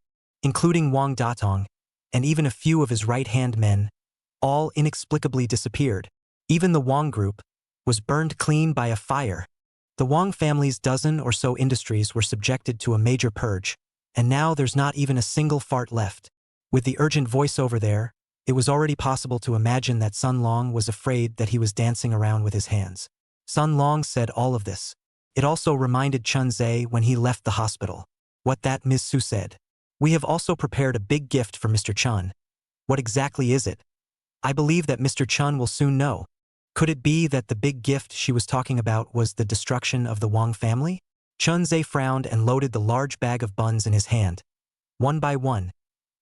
including Wang Datong, and even a few of his right-hand men, all inexplicably disappeared. Even the Wang group was burned clean by a fire. The Wang family's dozen or so industries were subjected to a major purge, and now there's not even a single fart left. With the urgent voice over there, it was already possible to imagine that Sun Long was afraid that he was dancing around with his hands. Sun Long said all of this. It also reminded Chun Ze when he left the hospital. What that Ms. Su said. We have also prepared a big gift for Mr. Chun. What exactly is it? I believe that Mr. Chun will soon know. Could it be that the big gift she was talking about was the destruction of the Wang family? Chun Ze frowned and loaded the large bag of buns in his hand, one by one,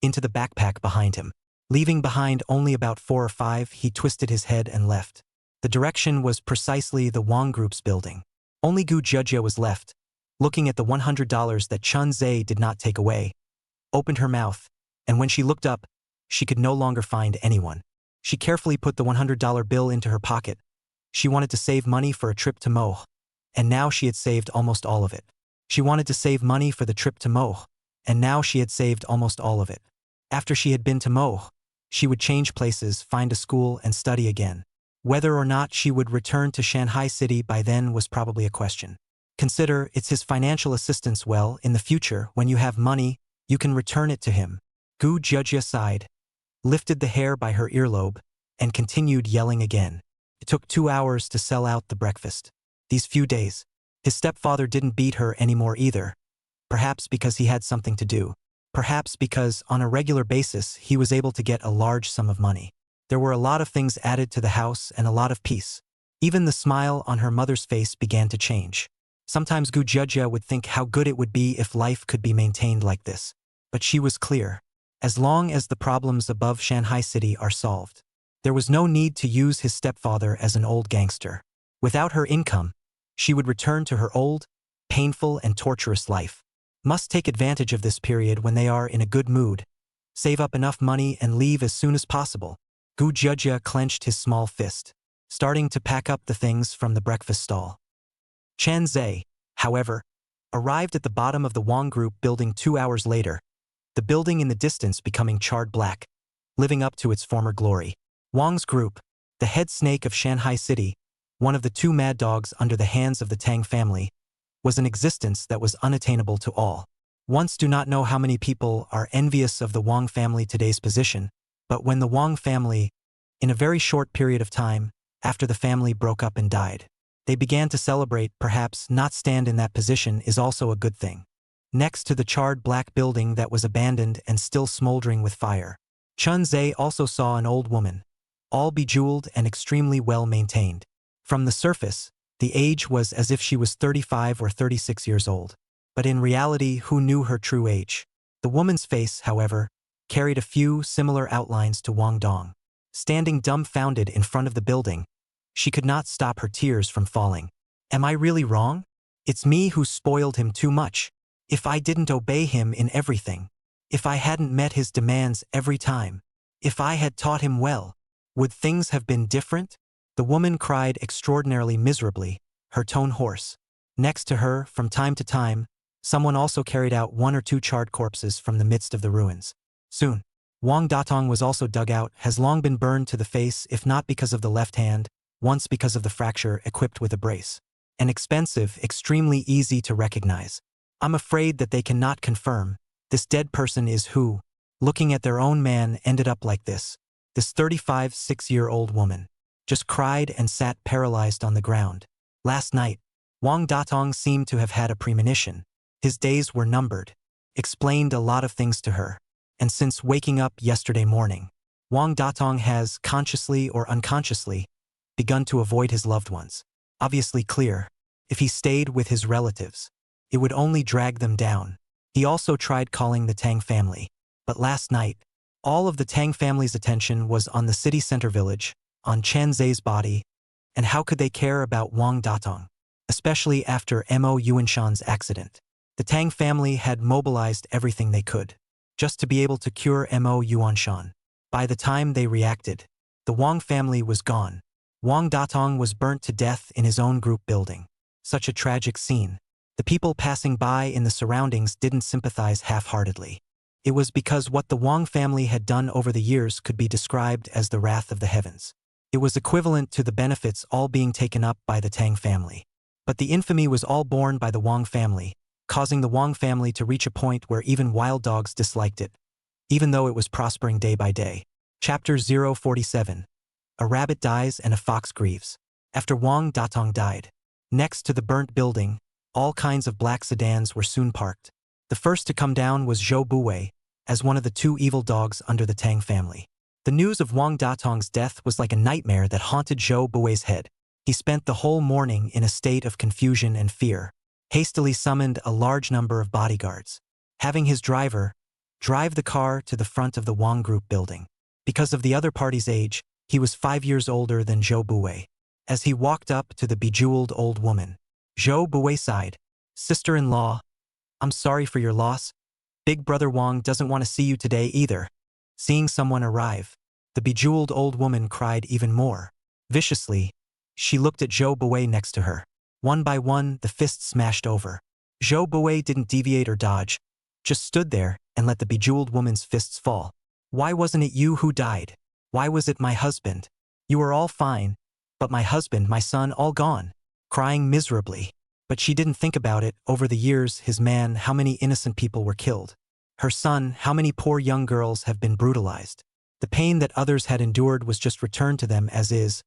into the backpack behind him. Leaving behind only about 4 or 5, he twisted his head and left. The direction was precisely the Wang Group's building. Only Gu Jejia was left, looking at the $100 that Chun Ze did not take away, opened her mouth, and when she looked up, she could no longer find anyone. She carefully put the $100 bill into her pocket. She wanted to save money for a trip to Mo, and now she had saved almost all of it. She wanted to save money for the trip to Mo, and now she had saved almost all of it. After she had been to Mo, she would change places, find a school, and study again. Whether or not she would return to Shanghai City by then was probably a question. Consider it's his financial assistance. Well, in the future, when you have money, you can return it to him. Gu Jejia sighed, lifted the hair by her earlobe, and continued yelling again. It took 2 hours to sell out the breakfast. These few days, his stepfather didn't beat her anymore either. Perhaps because he had something to do. Perhaps because, on a regular basis, he was able to get a large sum of money. There were a lot of things added to the house and a lot of peace. Even the smile on her mother's face began to change. Sometimes Gu Jejia would think how good it would be if life could be maintained like this. But she was clear. As long as the problems above Shanghai City are solved, there was no need to use his stepfather as an old gangster. Without her income, she would return to her old, painful and torturous life. Must take advantage of this period when they are in a good mood. Save up enough money and leave as soon as possible. Gu Jejia clenched his small fist, starting to pack up the things from the breakfast stall. Chun Ze, however, arrived at the bottom of the Wang Group building 2 hours later, the building in the distance becoming charred black, living up to its former glory. Wang's group, the head snake of Shanghai City, one of the 2 mad dogs under the hands of the Tang family, was an existence that was unattainable to all. Once do not know how many people are envious of the Wang family today's position, but when the Wang family, in a very short period of time, after the family broke up and died, they began to celebrate, perhaps not stand in that position is also a good thing. Next to the charred black building that was abandoned and still smoldering with fire, Chun Ze also saw an old woman, all bejeweled and extremely well maintained. From the surface, the age was as if she was 35 or 36 years old. But in reality, who knew her true age? The woman's face, however, carried a few similar outlines to Wang Dong. Standing dumbfounded in front of the building, she could not stop her tears from falling. Am I really wrong? It's me who spoiled him too much. If I didn't obey him in everything, if I hadn't met his demands every time, if I had taught him well, would things have been different? The woman cried extraordinarily miserably, her tone hoarse. Next to her, from time to time, someone also carried out 1 or 2 charred corpses from the midst of the ruins. Soon, Wang Datong was also dug out, has long been burned to the face if not because of the left hand, once because of the fracture equipped with a brace. An expensive, extremely easy to recognize. I'm afraid that they cannot confirm. This dead person is who, looking at their own man, ended up like this. This 35-6-year-old woman just cried and sat paralyzed on the ground. Last night, Wang Datong seemed to have had a premonition. His days were numbered. Explained a lot of things to her. And since waking up yesterday morning, Wang Datong has, consciously or unconsciously, begun to avoid his loved ones. Obviously clear, if he stayed with his relatives, it would only drag them down. He also tried calling the Tang family. But last night, all of the Tang family's attention was on the city center village, on Chun Ze's body, and how could they care about Wang Datong, especially after Mo Yuanshan's accident. The Tang family had mobilized everything they could, just to be able to cure Mo Yuanshan. By the time they reacted, the Wang family was gone. Wang Datong was burnt to death in his own group building. Such a tragic scene. The people passing by in the surroundings didn't sympathize half-heartedly. It was because what the Wang family had done over the years could be described as the wrath of the heavens. It was equivalent to the benefits all being taken up by the Tang family. But the infamy was all borne by the Wang family, causing the Wang family to reach a point where even wild dogs disliked it, even though it was prospering day by day. Chapter 047. A rabbit dies and a fox grieves. After Wang Datong died, next to the burnt building, all kinds of black sedans were soon parked. The first to come down was Zhou Buwei, as one of the two evil dogs under the Tang family. The news of Wang Datong's death was like a nightmare that haunted Zhou Buwei's head. He spent the whole morning in a state of confusion and fear, hastily summoned a large number of bodyguards, having his driver drive the car to the front of the Wang Group building. Because of the other party's age, he was 5 years older than Zhou Buwei. As he walked up to the bejeweled old woman, Zhou Buwei sighed. "Sister-in-law, I'm sorry for your loss. Big brother Wang doesn't want to see you today either." Seeing someone arrive, the bejeweled old woman cried even more. Viciously, she looked at Zhou Buwei next to her. One by one, the fists smashed over. Zhou Buwei didn't deviate or dodge, just stood there and let the bejeweled woman's fists fall. "Why wasn't it you who died? Why was it my husband? You were all fine, but my husband, my son, all gone." Crying miserably. But she didn't think about it. Over the years, his man, how many innocent people were killed. Her son, how many poor young girls have been brutalized. The pain that others had endured was just returned to them as is,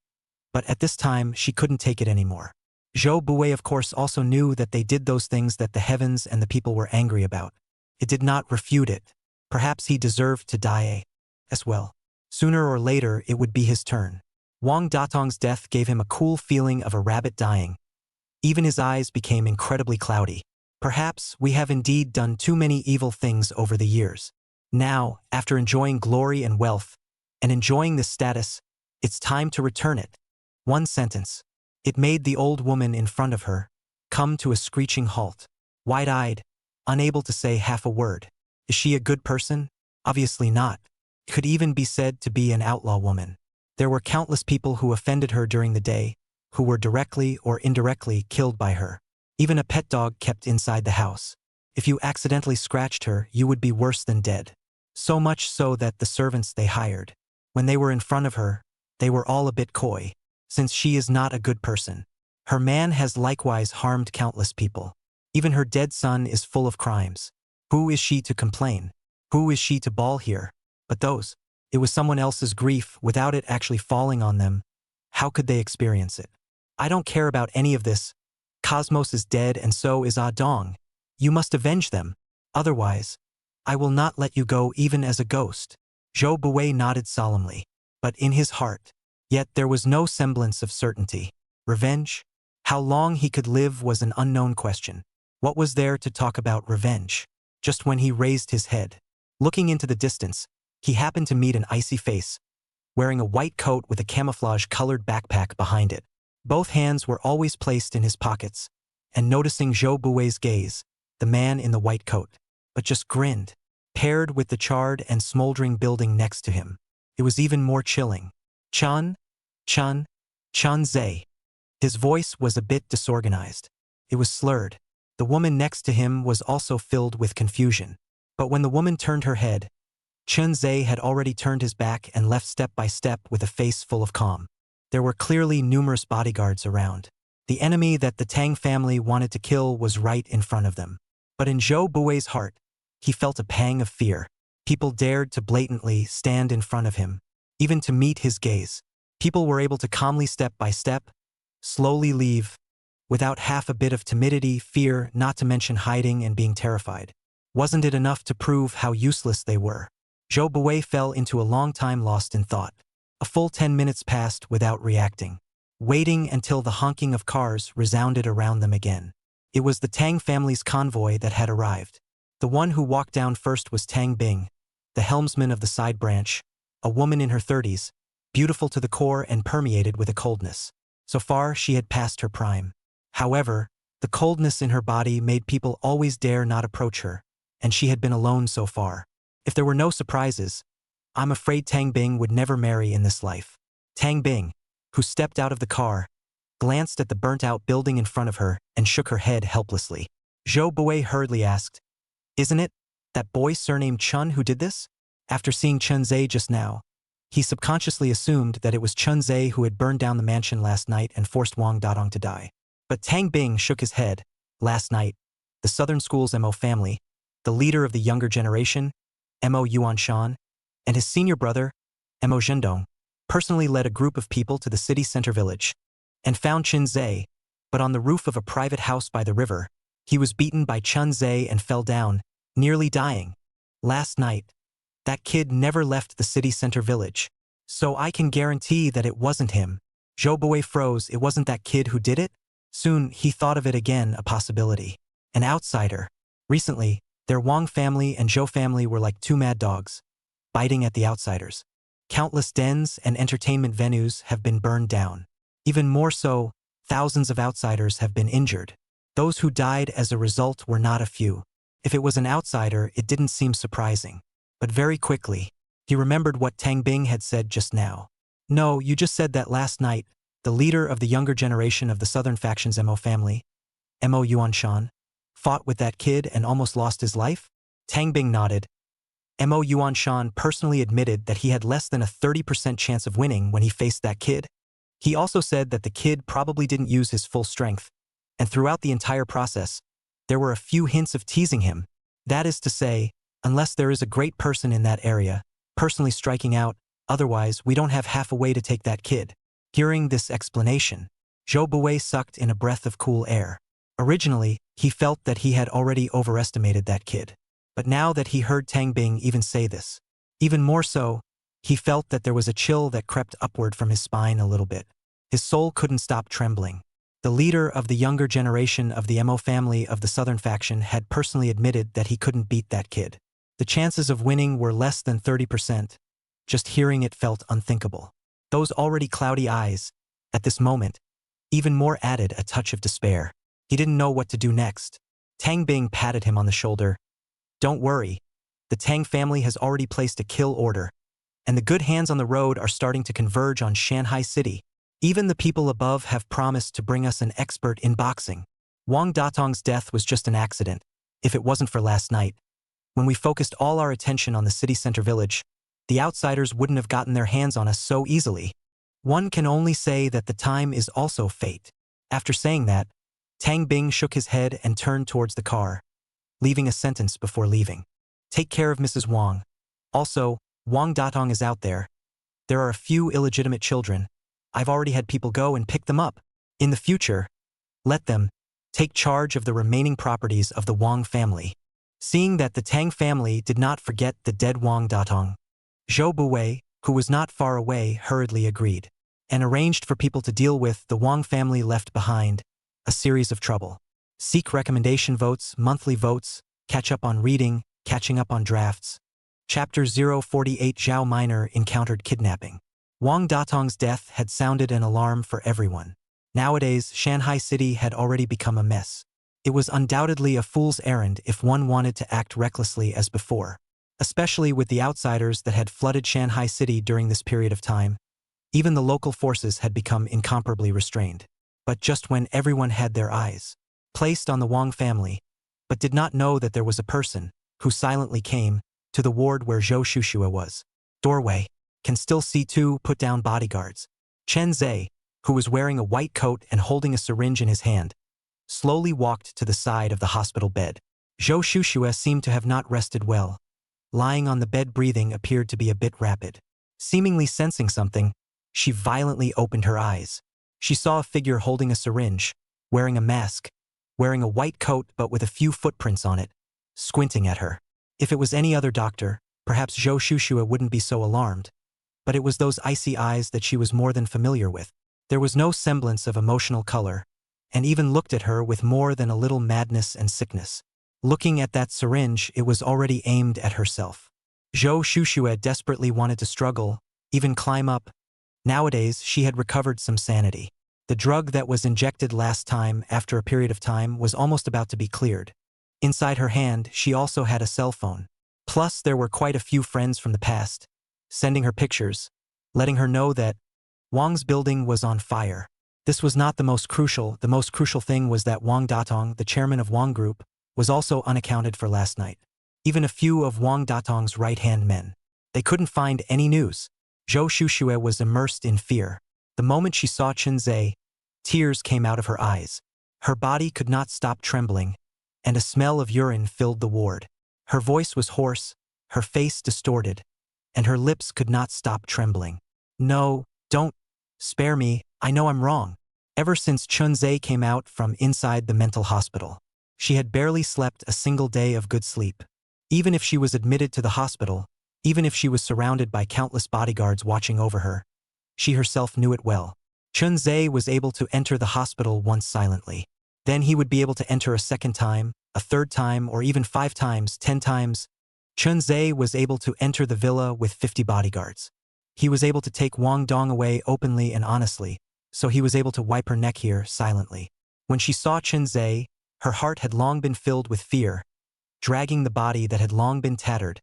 but at this time she couldn't take it anymore. Zhou Buwei of course also knew that they did those things that the heavens and the people were angry about. It did not refute it. Perhaps he deserved to die as well. Sooner or later it would be his turn. Wang Datong's death gave him a cool feeling of a rabbit dying. Even his eyes became incredibly cloudy. Perhaps we have indeed done too many evil things over the years. Now, after enjoying glory and wealth, and enjoying this status, it's time to return it. One sentence. It made the old woman in front of her come to a screeching halt. Wide-eyed, unable to say half a word. Is she a good person? Obviously not. Could even be said to be an outlaw woman. There were countless people who offended her during the day, who were directly or indirectly killed by her. Even a pet dog kept inside the house. If you accidentally scratched her, you would be worse than dead. So much so that the servants they hired, when they were in front of her, they were all a bit coy, since she is not a good person. Her man has likewise harmed countless people. Even her dead son is full of crimes. Who is she to complain? Who is she to bawl here? But those. It was someone else's grief without it actually falling on them. How could they experience it? I don't care about any of this. Cosmos is dead and so is Ah Dong. You must avenge them. Otherwise, I will not let you go even as a ghost. Zhou Buwei nodded solemnly, but in his heart. Yet there was no semblance of certainty. Revenge? How long he could live was an unknown question. What was there to talk about revenge? Just when he raised his head, looking into the distance, he happened to meet an icy face, wearing a white coat with a camouflage-colored backpack behind it. Both hands were always placed in his pockets, and noticing Zhou Buwei's gaze, the man in the white coat, but just grinned, paired with the charred and smoldering building next to him. It was even more chilling. Chun Ze. His voice was a bit disorganized. It was slurred. The woman next to him was also filled with confusion. But when the woman turned her head, Chun Ze had already turned his back and left step by step with a face full of calm. There were clearly numerous bodyguards around. The enemy that the Tang family wanted to kill was right in front of them. But in Zhou Buwei's heart, he felt a pang of fear. People dared to blatantly stand in front of him, even to meet his gaze. People were able to calmly step by step, slowly leave, without half a bit of timidity, fear, not to mention hiding and being terrified. Wasn't it enough to prove how useless they were? Zhou Buwei fell into a long time lost in thought. A full 10 minutes passed without reacting, waiting until the honking of cars resounded around them again. It was the Tang family's convoy that had arrived. The one who walked down first was Tang Bing, the helmsman of the side branch, a woman in her 30s, beautiful to the core and permeated with a coldness. So far, she had passed her prime. However, the coldness in her body made people always dare not approach her, and she had been alone so far. If there were no surprises, I'm afraid Tang Bing would never marry in this life. Tang Bing, who stepped out of the car, glanced at the burnt-out building in front of her and shook her head helplessly. Zhou Bui hurriedly asked, "Isn't it that boy surnamed Chun who did this?" After seeing Chun Ze just now, he subconsciously assumed that it was Chun Ze who had burned down the mansion last night and forced Wang Datong to die. But Tang Bing shook his head. Last night, the Southern School's Mo family, the leader of the younger generation, Mo Yuan Shan, and his senior brother, Mo Zhendong, personally led a group of people to the city center village and found Chun Ze, but on the roof of a private house by the river. He was beaten by Chun Ze and fell down, nearly dying. Last night, that kid never left the city center village, so I can guarantee that it wasn't him. Zhou Bui froze. It wasn't that kid who did it? Soon, he thought of it again, a possibility. An outsider. Recently, their Wang family and Zhou family were like two mad dogs, biting at the outsiders. Countless dens and entertainment venues have been burned down. Even more so, thousands of outsiders have been injured. Those who died as a result were not a few. If it was an outsider, it didn't seem surprising. But very quickly, he remembered what Tang Bing had said just now. "No, you just said that last night, the leader of the younger generation of the southern faction's Mo family, Mo Yuan Shan, fought with that kid and almost lost his life?" Tang Bing nodded. Mo Yuan Shan personally admitted that he had less than a 30% chance of winning when he faced that kid. He also said that the kid probably didn't use his full strength, and throughout the entire process, there were a few hints of teasing him. That is to say, unless there is a great person in that area, personally striking out, otherwise we don't have half a way to take that kid. Hearing this explanation, Zhou Bui sucked in a breath of cool air. Originally, he felt that he had already overestimated that kid. But now that he heard Tang Bing even say this, even more so, he felt that there was a chill that crept upward from his spine a little bit. His soul couldn't stop trembling. The leader of the younger generation of the Mo family of the southern faction had personally admitted that he couldn't beat that kid. The chances of winning were less than 30%. Just hearing it felt unthinkable. Those already cloudy eyes, at this moment, even more added a touch of despair. He didn't know what to do next. Tang Bing patted him on the shoulder. "Don't worry. The Tang family has already placed a kill order, and the good hands on the road are starting to converge on Shanghai City. Even the people above have promised to bring us an expert in boxing. Wang Datong's death was just an accident, if it wasn't for last night. When we focused all our attention on the city center village, the outsiders wouldn't have gotten their hands on us so easily. One can only say that the time is also fate." After saying that, Tang Bing shook his head and turned towards the car, leaving a sentence before leaving. "Take care of Mrs. Wang. Also, Wang Datong is out there. There are a few illegitimate children. I've already had people go and pick them up. In the future, let them take charge of the remaining properties of the Wang family." Seeing that the Tang family did not forget the dead Wang Datong, Zhou Bui, who was not far away, hurriedly agreed, and arranged for people to deal with the Wang family left behind, a series of trouble. Seek recommendation votes, monthly votes, catch up on reading, catching up on drafts. Chapter 048 Zhao Minor encountered kidnapping. Wang Datong's death had sounded an alarm for everyone. Nowadays, Shanghai City had already become a mess. It was undoubtedly a fool's errand if one wanted to act recklessly as before, especially with the outsiders that had flooded Shanghai City during this period of time. Even the local forces had become incomparably restrained. But just when everyone had their eyes placed on the Wang family, but did not know that there was a person who silently came to the ward where Zhou Shushua was. Doorway. Can still see two put-down bodyguards. Chun Ze, who was wearing a white coat and holding a syringe in his hand, slowly walked to the side of the hospital bed. Zhou Shushua seemed to have not rested well. Lying on the bed, breathing appeared to be a bit rapid. Seemingly sensing something, she violently opened her eyes. She saw a figure holding a syringe, wearing a mask, wearing a white coat but with a few footprints on it, squinting at her. If it was any other doctor, perhaps Zhou Shushua wouldn't be so alarmed. But it was those icy eyes that she was more than familiar with. There was no semblance of emotional color, and even looked at her with more than a little madness and sickness. Looking at that syringe, it was already aimed at herself. Zhou Shushue desperately wanted to struggle, even climb up. Nowadays, she had recovered some sanity. The drug that was injected last time after a period of time was almost about to be cleared. Inside her hand, she also had a cell phone. Plus, there were quite a few friends from the past, sending her pictures, letting her know that Wang's building was on fire. This was not the most crucial thing was that Wang Datong, the chairman of Wang Group, was also unaccounted for last night. Even a few of Wang Datong's right-hand men. They couldn't find any news. Zhou Shushue was immersed in fear. The moment she saw Chun Ze, tears came out of her eyes. Her body could not stop trembling, and a smell of urine filled the ward. Her voice was hoarse, her face distorted, and her lips could not stop trembling. No, don't. Spare me, I know I'm wrong. Ever since Chun Ze came out from inside the mental hospital, she had barely slept a single day of good sleep. Even if she was admitted to the hospital, even if she was surrounded by countless bodyguards watching over her, she herself knew it well. Chun Ze was able to enter the hospital once silently. Then he would be able to enter a second time, a third time, or even 5 times, 10 times. Chun Ze was able to enter the villa with 50 bodyguards. He was able to take Wang Dong away openly and honestly, so he was able to wipe her neck here silently. When she saw Chun Ze, her heart had long been filled with fear, dragging the body that had long been tattered,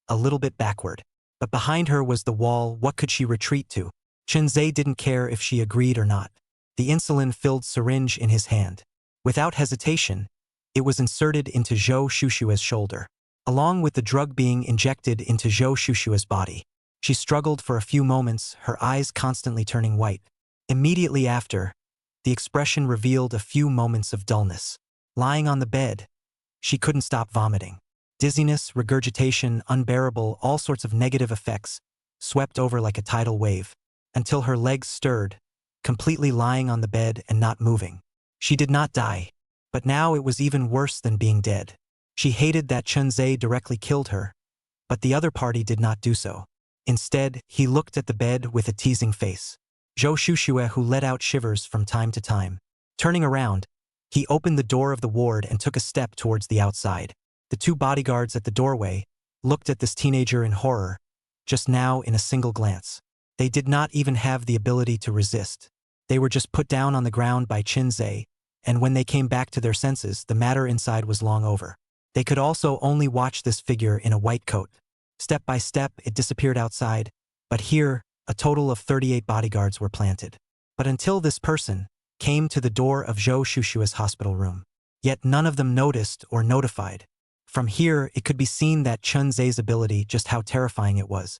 a little bit backward. But behind her was the wall. What could she retreat to? Chun Ze didn't care if she agreed or not. The insulin-filled syringe in his hand. Without hesitation, it was inserted into Zhou Shushue's shoulder, along with the drug being injected into Zhou Shushue's body. She struggled for a few moments, her eyes constantly turning white. Immediately after, the expression revealed a few moments of dullness. Lying on the bed, she couldn't stop vomiting. Dizziness, regurgitation, unbearable, all sorts of negative effects swept over like a tidal wave, until her legs stirred, completely lying on the bed and not moving. She did not die, but now it was even worse than being dead. She hated that Chun Ze directly killed her, but the other party did not do so. Instead, he looked at the bed with a teasing face. Zhou Shushue, who let out shivers from time to time. Turning around, he opened the door of the ward and took a step towards the outside. The 2 bodyguards at the doorway looked at this teenager in horror, just now in a single glance. They did not even have the ability to resist. They were just put down on the ground by Chun Ze, and when they came back to their senses, the matter inside was long over. They could also only watch this figure in a white coat. Step by step, it disappeared outside, but here, a total of 38 bodyguards were planted. But until this person came to the door of Zhou Shushue's hospital room. Yet none of them noticed or notified. From here, it could be seen that Chun Ze's ability, just how terrifying it was.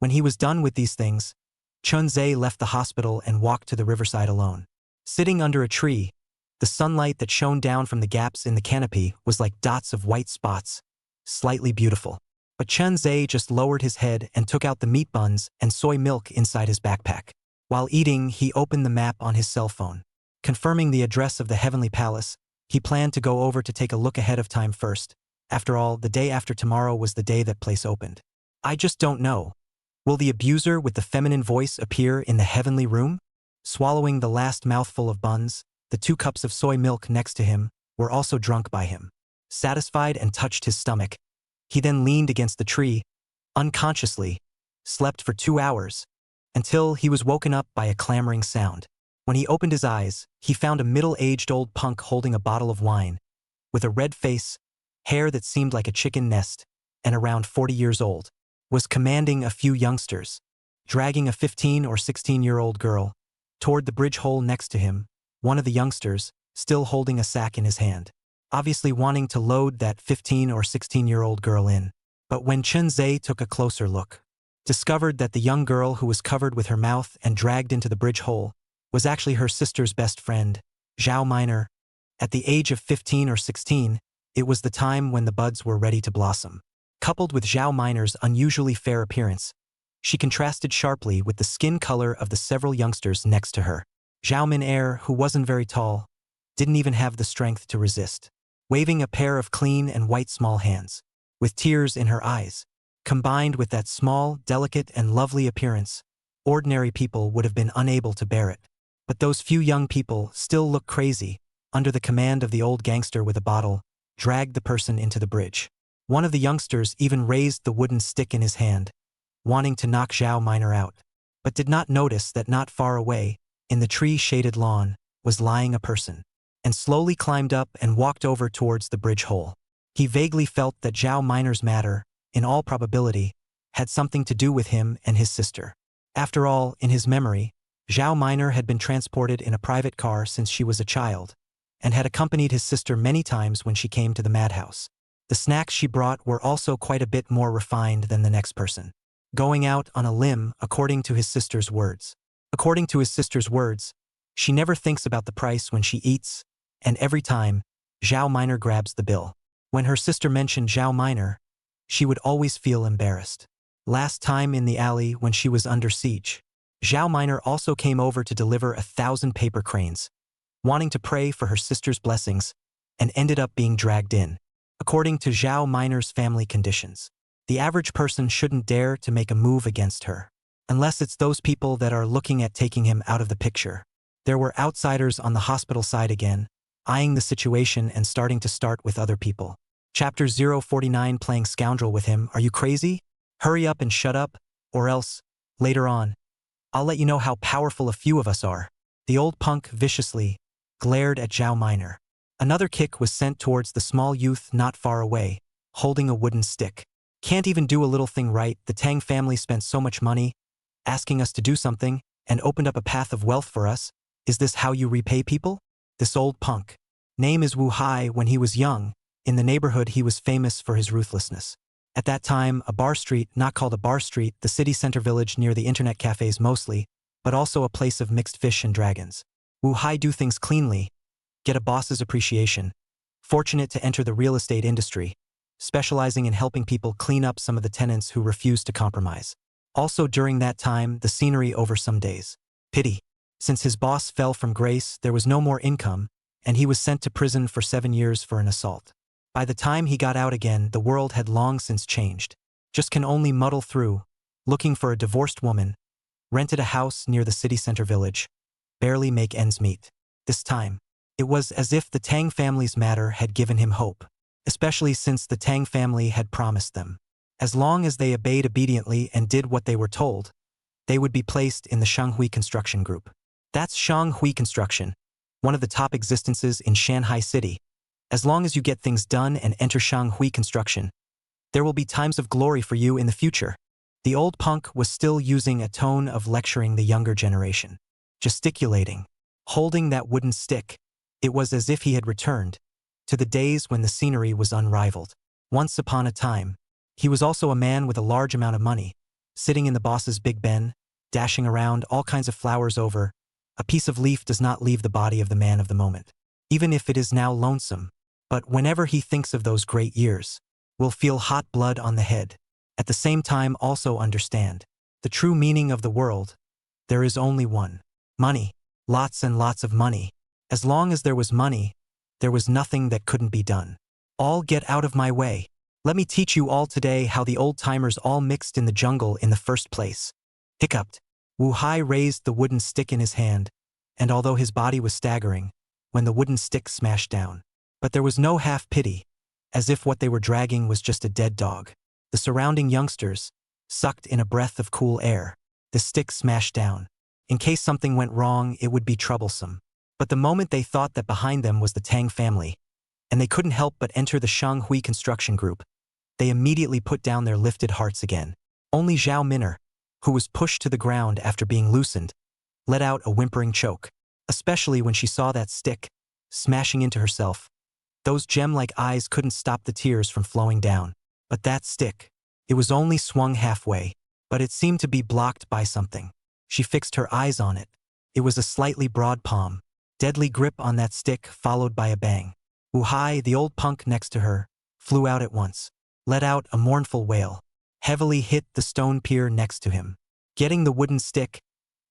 When he was done with these things, Chun Ze left the hospital and walked to the riverside alone. Sitting under a tree, the sunlight that shone down from the gaps in the canopy was like dots of white spots, slightly beautiful. But Chun Ze just lowered his head and took out the meat buns and soy milk inside his backpack. While eating, he opened the map on his cell phone. Confirming the address of the Heavenly Palace, he planned to go over to take a look ahead of time first. After all, the day after tomorrow was the day that place opened. I just don't know. Will the abuser with the feminine voice appear in the heavenly room? Swallowing the last mouthful of buns, the 2 cups of soy milk next to him were also drunk by him. Satisfied and touched his stomach, he then leaned against the tree, unconsciously, slept for 2 hours, until he was woken up by a clamoring sound. When he opened his eyes, he found a middle-aged old punk holding a bottle of wine, with a red face, hair that seemed like a chicken nest, and around 40 years old, was commanding a few youngsters, dragging a 15 or 16-year-old girl toward the bridge hole next to him, one of the youngsters, still holding a sack in his hand, obviously wanting to load that 15 or 16-year-old girl in. But when Chun Ze took a closer look, discovered that the young girl who was covered with her mouth and dragged into the bridge hole was actually her sister's best friend, Zhao Minor. At the age of 15 or 16, it was the time when the buds were ready to blossom. Coupled with Zhao Minor's unusually fair appearance, she contrasted sharply with the skin color of the several youngsters next to her. Zhao Min'er, who wasn't very tall, didn't even have the strength to resist. Waving a pair of clean and white small hands, with tears in her eyes, combined with that small, delicate, and lovely appearance, ordinary people would have been unable to bear it. But those few young people still looked crazy, under the command of the old gangster with a bottle, dragged the person into the bridge. One of the youngsters even raised the wooden stick in his hand, wanting to knock Zhao Minor out, but did not notice that not far away, in the tree-shaded lawn, was lying a person, and slowly climbed up and walked over towards the bridge hole. He vaguely felt that Zhao Minor's matter, in all probability, had something to do with him and his sister. After all, in his memory, Zhao Minor had been transported in a private car since she was a child, and had accompanied his sister many times when she came to the madhouse. The snacks she brought were also quite a bit more refined than the next person. Going out on a limb according to his sister's words. According to his sister's words, she never thinks about the price when she eats, and every time, Zhao Minor grabs the bill. When her sister mentioned Zhao Minor, she would always feel embarrassed. Last time in the alley when she was under siege, Zhao Minor also came over to deliver 1,000 paper cranes, wanting to pray for her sister's blessings, and ended up being dragged in. According to Zhao Minor's family conditions, the average person shouldn't dare to make a move against her, unless it's those people that are looking at taking him out of the picture. There were outsiders on the hospital side again, eyeing the situation and starting to start with other people. Chapter 049 playing scoundrel with him. Are you crazy? Hurry up and shut up, or else, later on, I'll let you know how powerful a few of us are. The old punk viciously glared at Zhao Minor. Another kick was sent towards the small youth not far away, holding a wooden stick. Can't even do a little thing right. The Tang family spent so much money, asking us to do something, and opened up a path of wealth for us. Is this how you repay people? This old punk. Name is Wu Hai. When he was young, in the neighborhood he was famous for his ruthlessness. At that time, a bar street, not called a bar street, the city center village near the internet cafes mostly, but also a place of mixed fish and dragons. Wu Hai do things cleanly, get a boss's appreciation. Fortunate to enter the real estate industry, specializing in helping people clean up some of the tenants who refused to compromise. Also during that time, the scenery over some days. Pity. Since his boss fell from grace, there was no more income, and he was sent to prison for 7 years for an assault. By the time he got out again, the world had long since changed. Just can only muddle through, looking for a divorced woman, rented a house near the city center village, barely make ends meet. This time, it was as if the Tang family's matter had given him hope, especially since the Tang family had promised them. As long as they obeyed obediently and did what they were told, they would be placed in the Shanghui Construction Group. That's Shanghui Construction, one of the top existences in Shanghai City. As long as you get things done and enter Shanghui Construction, there will be times of glory for you in the future. The old punk was still using a tone of lecturing the younger generation, gesticulating, holding that wooden stick. It was as if he had returned to the days when the scenery was unrivaled. Once upon a time, he was also a man with a large amount of money, sitting in the boss's Big Ben, dashing around all kinds of flowers over. A piece of leaf does not leave the body of the man of the moment, even if it is now lonesome. But whenever he thinks of those great years, will feel hot blood on the head. At the same time also understand the true meaning of the world. There is only one. Money. Lots and lots of money. As long as there was money, there was nothing that couldn't be done. All get out of my way. Let me teach you all today how the old-timers all mixed in the jungle in the first place. Hiccuped. Wu Hai raised the wooden stick in his hand, and although his body was staggering, when the wooden stick smashed down, but there was no half-pity, as if what they were dragging was just a dead dog. The surrounding youngsters sucked in a breath of cool air. The stick smashed down. In case something went wrong, it would be troublesome. But the moment they thought that behind them was the Tang family, and they couldn't help but enter the Shanghui Construction Group, they immediately put down their lifted hearts again. Only Zhao Minor, who was pushed to the ground after being loosened, let out a whimpering choke, especially when she saw that stick smashing into herself. Those gem-like eyes couldn't stop the tears from flowing down. But that stick, it was only swung halfway, but it seemed to be blocked by something. She fixed her eyes on it. It was a slightly broad palm, deadly grip on that stick followed by a bang. Wu Hai, the old punk next to her, flew out at once, let out a mournful wail, heavily hit the stone pier next to him. Getting the wooden stick,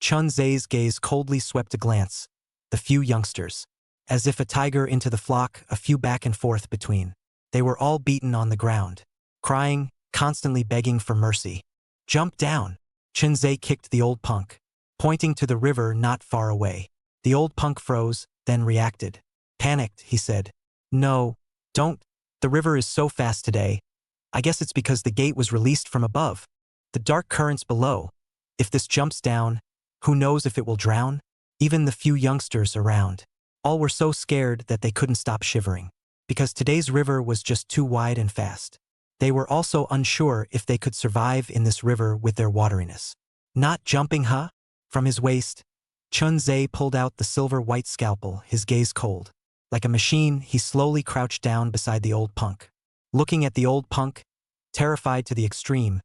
Chun Ze's gaze coldly swept a glance, the few youngsters. As if a tiger into the flock, a few back and forth between. They were all beaten on the ground, crying, constantly begging for mercy. Jump down! Chun Ze kicked the old punk, pointing to the river not far away. The old punk froze, then reacted. Panicked, he said, "No, don't. The river is so fast today. I guess it's because the gate was released from above. The dark currents below. If this jumps down, who knows if it will drown? Even the few youngsters around. All were so scared that they couldn't stop shivering. Because today's river was just too wide and fast. They were also unsure if they could survive in this river with their wateriness. Not jumping, huh? From his waist, Chun Ze pulled out the silver-white scalpel, his gaze cold. Like a machine, he slowly crouched down beside the old punk. Looking at the old punk, terrified to the extreme,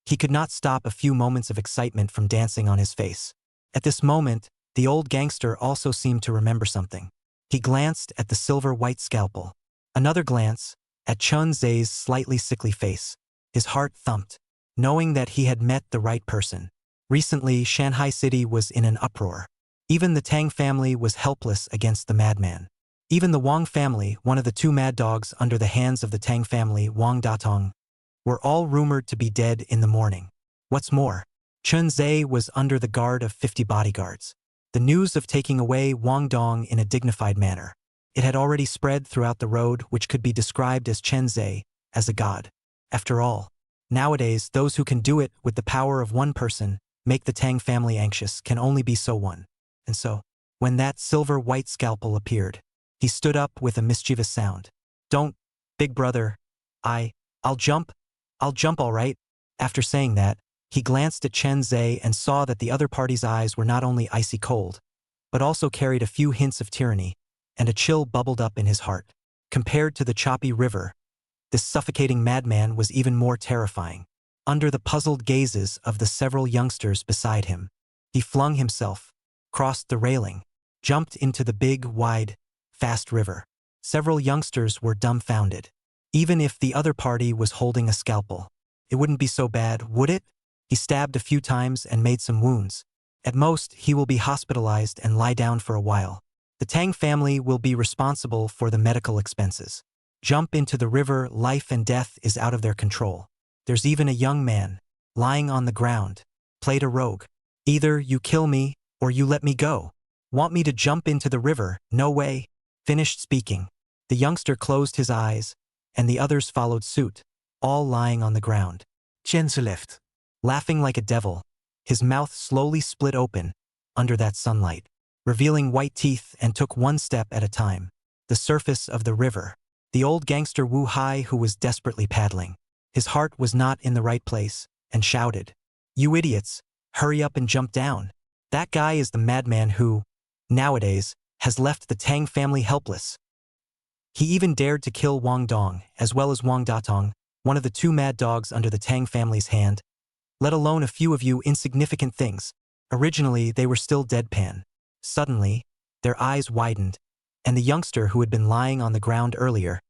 he could not stop a few moments of excitement from dancing on his face. At this moment, the old gangster also seemed to remember something. He glanced at the silver-white scalpel. Another glance, at Chun Ze's slightly sickly face. His heart thumped, knowing that he had met the right person. Recently, Shanghai City was in an uproar. Even the Tang family was helpless against the madman. Even the Wang family, one of the two mad dogs under the hands of the Tang family, Wang Datong, were all rumored to be dead in the morning. What's more, Chun Ze was under the guard of 50 bodyguards. The news of taking away Wang Dong in a dignified manner. It had already spread throughout the road, which could be described as Chun Ze, as a god. After all, nowadays those who can do it with the power of one person, make the Tang family anxious, can only be so one. And so, when that silver-white scalpel appeared, he stood up with a mischievous sound. Don't, big brother. I'll jump all right. After saying that, he glanced at Chun Ze and saw that the other party's eyes were not only icy cold, but also carried a few hints of tyranny, and a chill bubbled up in his heart. Compared to the choppy river, this suffocating madman was even more terrifying. Under the puzzled gazes of the several youngsters beside him, he flung himself, crossed the railing, jumped into the big, wide, fast river. Several youngsters were dumbfounded. Even if the other party was holding a scalpel, it wouldn't be so bad, would it? He stabbed a few times and made some wounds. At most, he will be hospitalized and lie down for a while. The Tang family will be responsible for the medical expenses. Jump into the river, life and death is out of their control. There's even a young man, lying on the ground, played a rogue. Either you kill me, or you let me go. Want me to jump into the river? No way. Finished speaking. The youngster closed his eyes, and the others followed suit, all lying on the ground. Chun Ze left. Laughing like a devil, his mouth slowly split open, under that sunlight, revealing white teeth, and took one step at a time. The surface of the river. The old gangster Wu Hai, who was desperately paddling. His heart was not in the right place, and shouted, "You idiots, hurry up and jump down. That guy is the madman who, nowadays, has left the Tang family helpless." He even dared to kill Wang Dong, as well as Wang Datong, one of the two mad dogs under the Tang family's hand, let alone a few of you insignificant things. Originally, they were still deadpan. Suddenly, their eyes widened, and the youngster who had been lying on the ground earlier,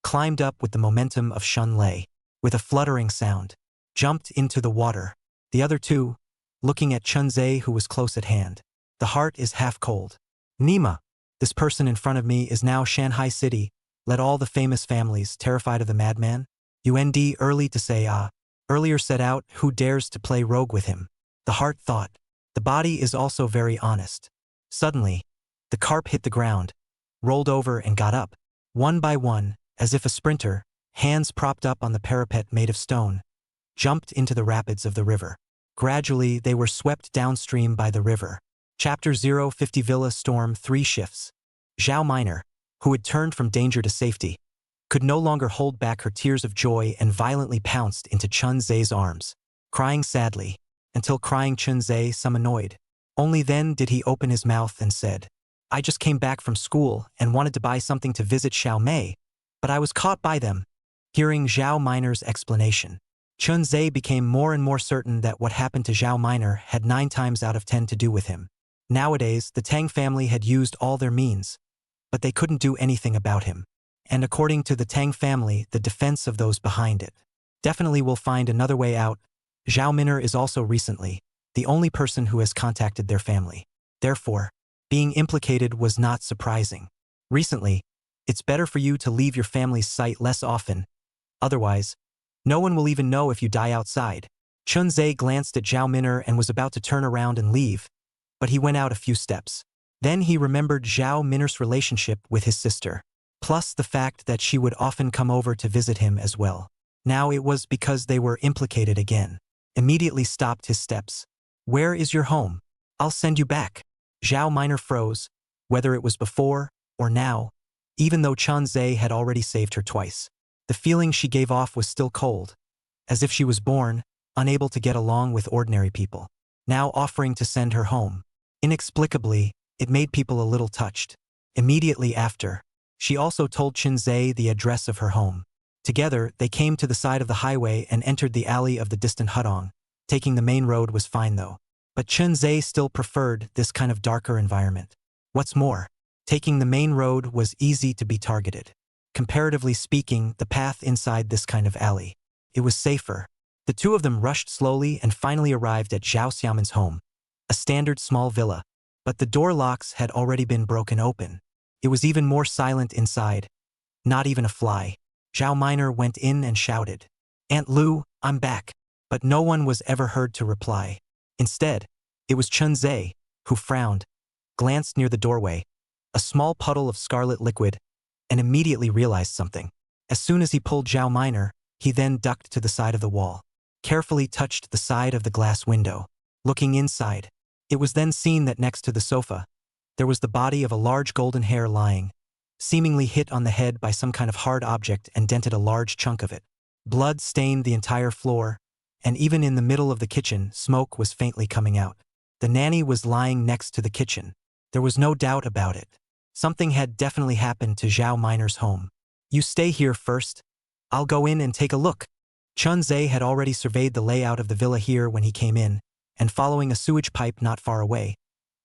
climbed up with the momentum of Shun Lei, with a fluttering sound, jumped into the water. The other two, looking at Chun Ze, who was close at hand. The heart is half cold. Nima, this person in front of me is now Shanghai City, let all the famous families, terrified of the madman. UND early to say earlier set out, who dares to play rogue with him? The heart thought. The body is also very honest. Suddenly, the carp hit the ground, rolled over and got up. One by one, as if a sprinter, hands propped up on the parapet made of stone, jumped into the rapids of the river. Gradually, they were swept downstream by the river. Chapter 050 Villa Storm 3 shifts. Zhao Minor, who had turned from danger to safety, could no longer hold back her tears of joy and violently pounced into Chun Ze's arms, crying sadly, until crying Chun Ze some annoyed. Only then did he open his mouth and said, "I just came back from school and wanted to buy something to visit Xiao Mei, but I was caught by them." Hearing Zhao Minor's explanation, Chun Ze became more and more certain that what happened to Zhao Minor had 9 times out of 10 to do with him. Nowadays, the Tang family had used all their means, but they couldn't do anything about him. And according to the Tang family, the defense of those behind it definitely will find another way out. Zhao Minor is also recently the only person who has contacted their family. Therefore, being implicated was not surprising. Recently, it's better for you to leave your family's sight less often. Otherwise, no one will even know if you die outside. Chun Ze glanced at Zhao Minor and was about to turn around and leave, but he went out a few steps. Then he remembered Zhao Minor's relationship with his sister, plus the fact that she would often come over to visit him as well. Now it was because they were implicated again. Immediately stopped his steps. "Where is your home? I'll send you back." Zhao Minor froze, whether it was before or now, even though Chun Ze had already saved her twice. The feeling she gave off was still cold, as if she was born, unable to get along with ordinary people, now offering to send her home. Inexplicably, it made people a little touched. Immediately after, she also told Chun Ze the address of her home. Together, they came to the side of the highway and entered the alley of the distant hutong. Taking the main road was fine though. But Chun Ze still preferred this kind of darker environment. What's more, taking the main road was easy to be targeted. Comparatively speaking, the path inside this kind of alley, it was safer. The two of them rushed slowly and finally arrived at Zhao Xiaoman's home, a standard small villa, but the door locks had already been broken open. It was even more silent inside. Not even a fly. Zhao Minor went in and shouted, "Aunt Lu, I'm back." But no one was ever heard to reply. Instead, it was Chun Ze, who frowned, glanced near the doorway, a small puddle of scarlet liquid, and immediately realized something. As soon as he pulled Zhao Minor, he then ducked to the side of the wall, carefully touched the side of the glass window. Looking inside, it was then seen that next to the sofa, there was the body of a large golden hair lying, seemingly hit on the head by some kind of hard object and dented a large chunk of it. Blood stained the entire floor, and even in the middle of the kitchen, smoke was faintly coming out. The nanny was lying next to the kitchen. There was no doubt about it. Something had definitely happened to Zhao Minor's home. "You stay here first. I'll go in and take a look." Chun Ze had already surveyed the layout of the villa here when he came in, and following a sewage pipe not far away,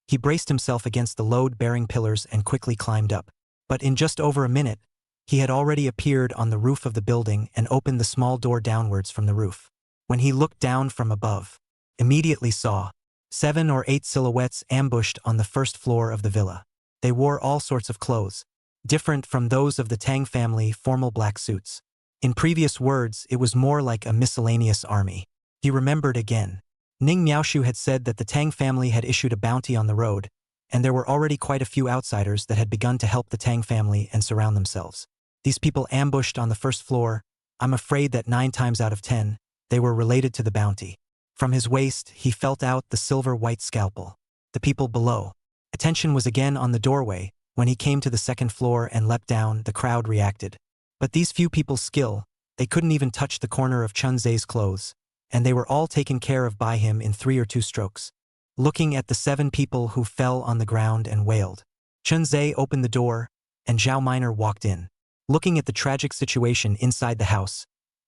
he braced himself against the load-bearing pillars and quickly climbed up. But in just over a minute, he had already appeared on the roof of the building and opened the small door downwards from the roof. When he looked down from above, immediately saw 7 or 8 silhouettes ambushed on the first floor of the villa. They wore all sorts of clothes, different from those of the Tang family formal black suits. In previous words, it was more like a miscellaneous army. He remembered again. Ning Miaoshu had said that the Tang family had issued a bounty on the road, and there were already quite a few outsiders that had begun to help the Tang family and surround themselves. These people ambushed on the first floor. I'm afraid that 9 times out of 10, they were related to the bounty. From his waist, he felt out the silver-white scalpel. The people below. Attention was again on the doorway. When he came to the second floor and leapt down, the crowd reacted. But these few people's skill, they couldn't even touch the corner of Chun Ze's clothes, and they were all taken care of by him in 3 or 2 strokes. Looking at the 7 people who fell on the ground and wailed, Chun Ze opened the door, and Zhao Minor walked in. Looking at the tragic situation inside the house,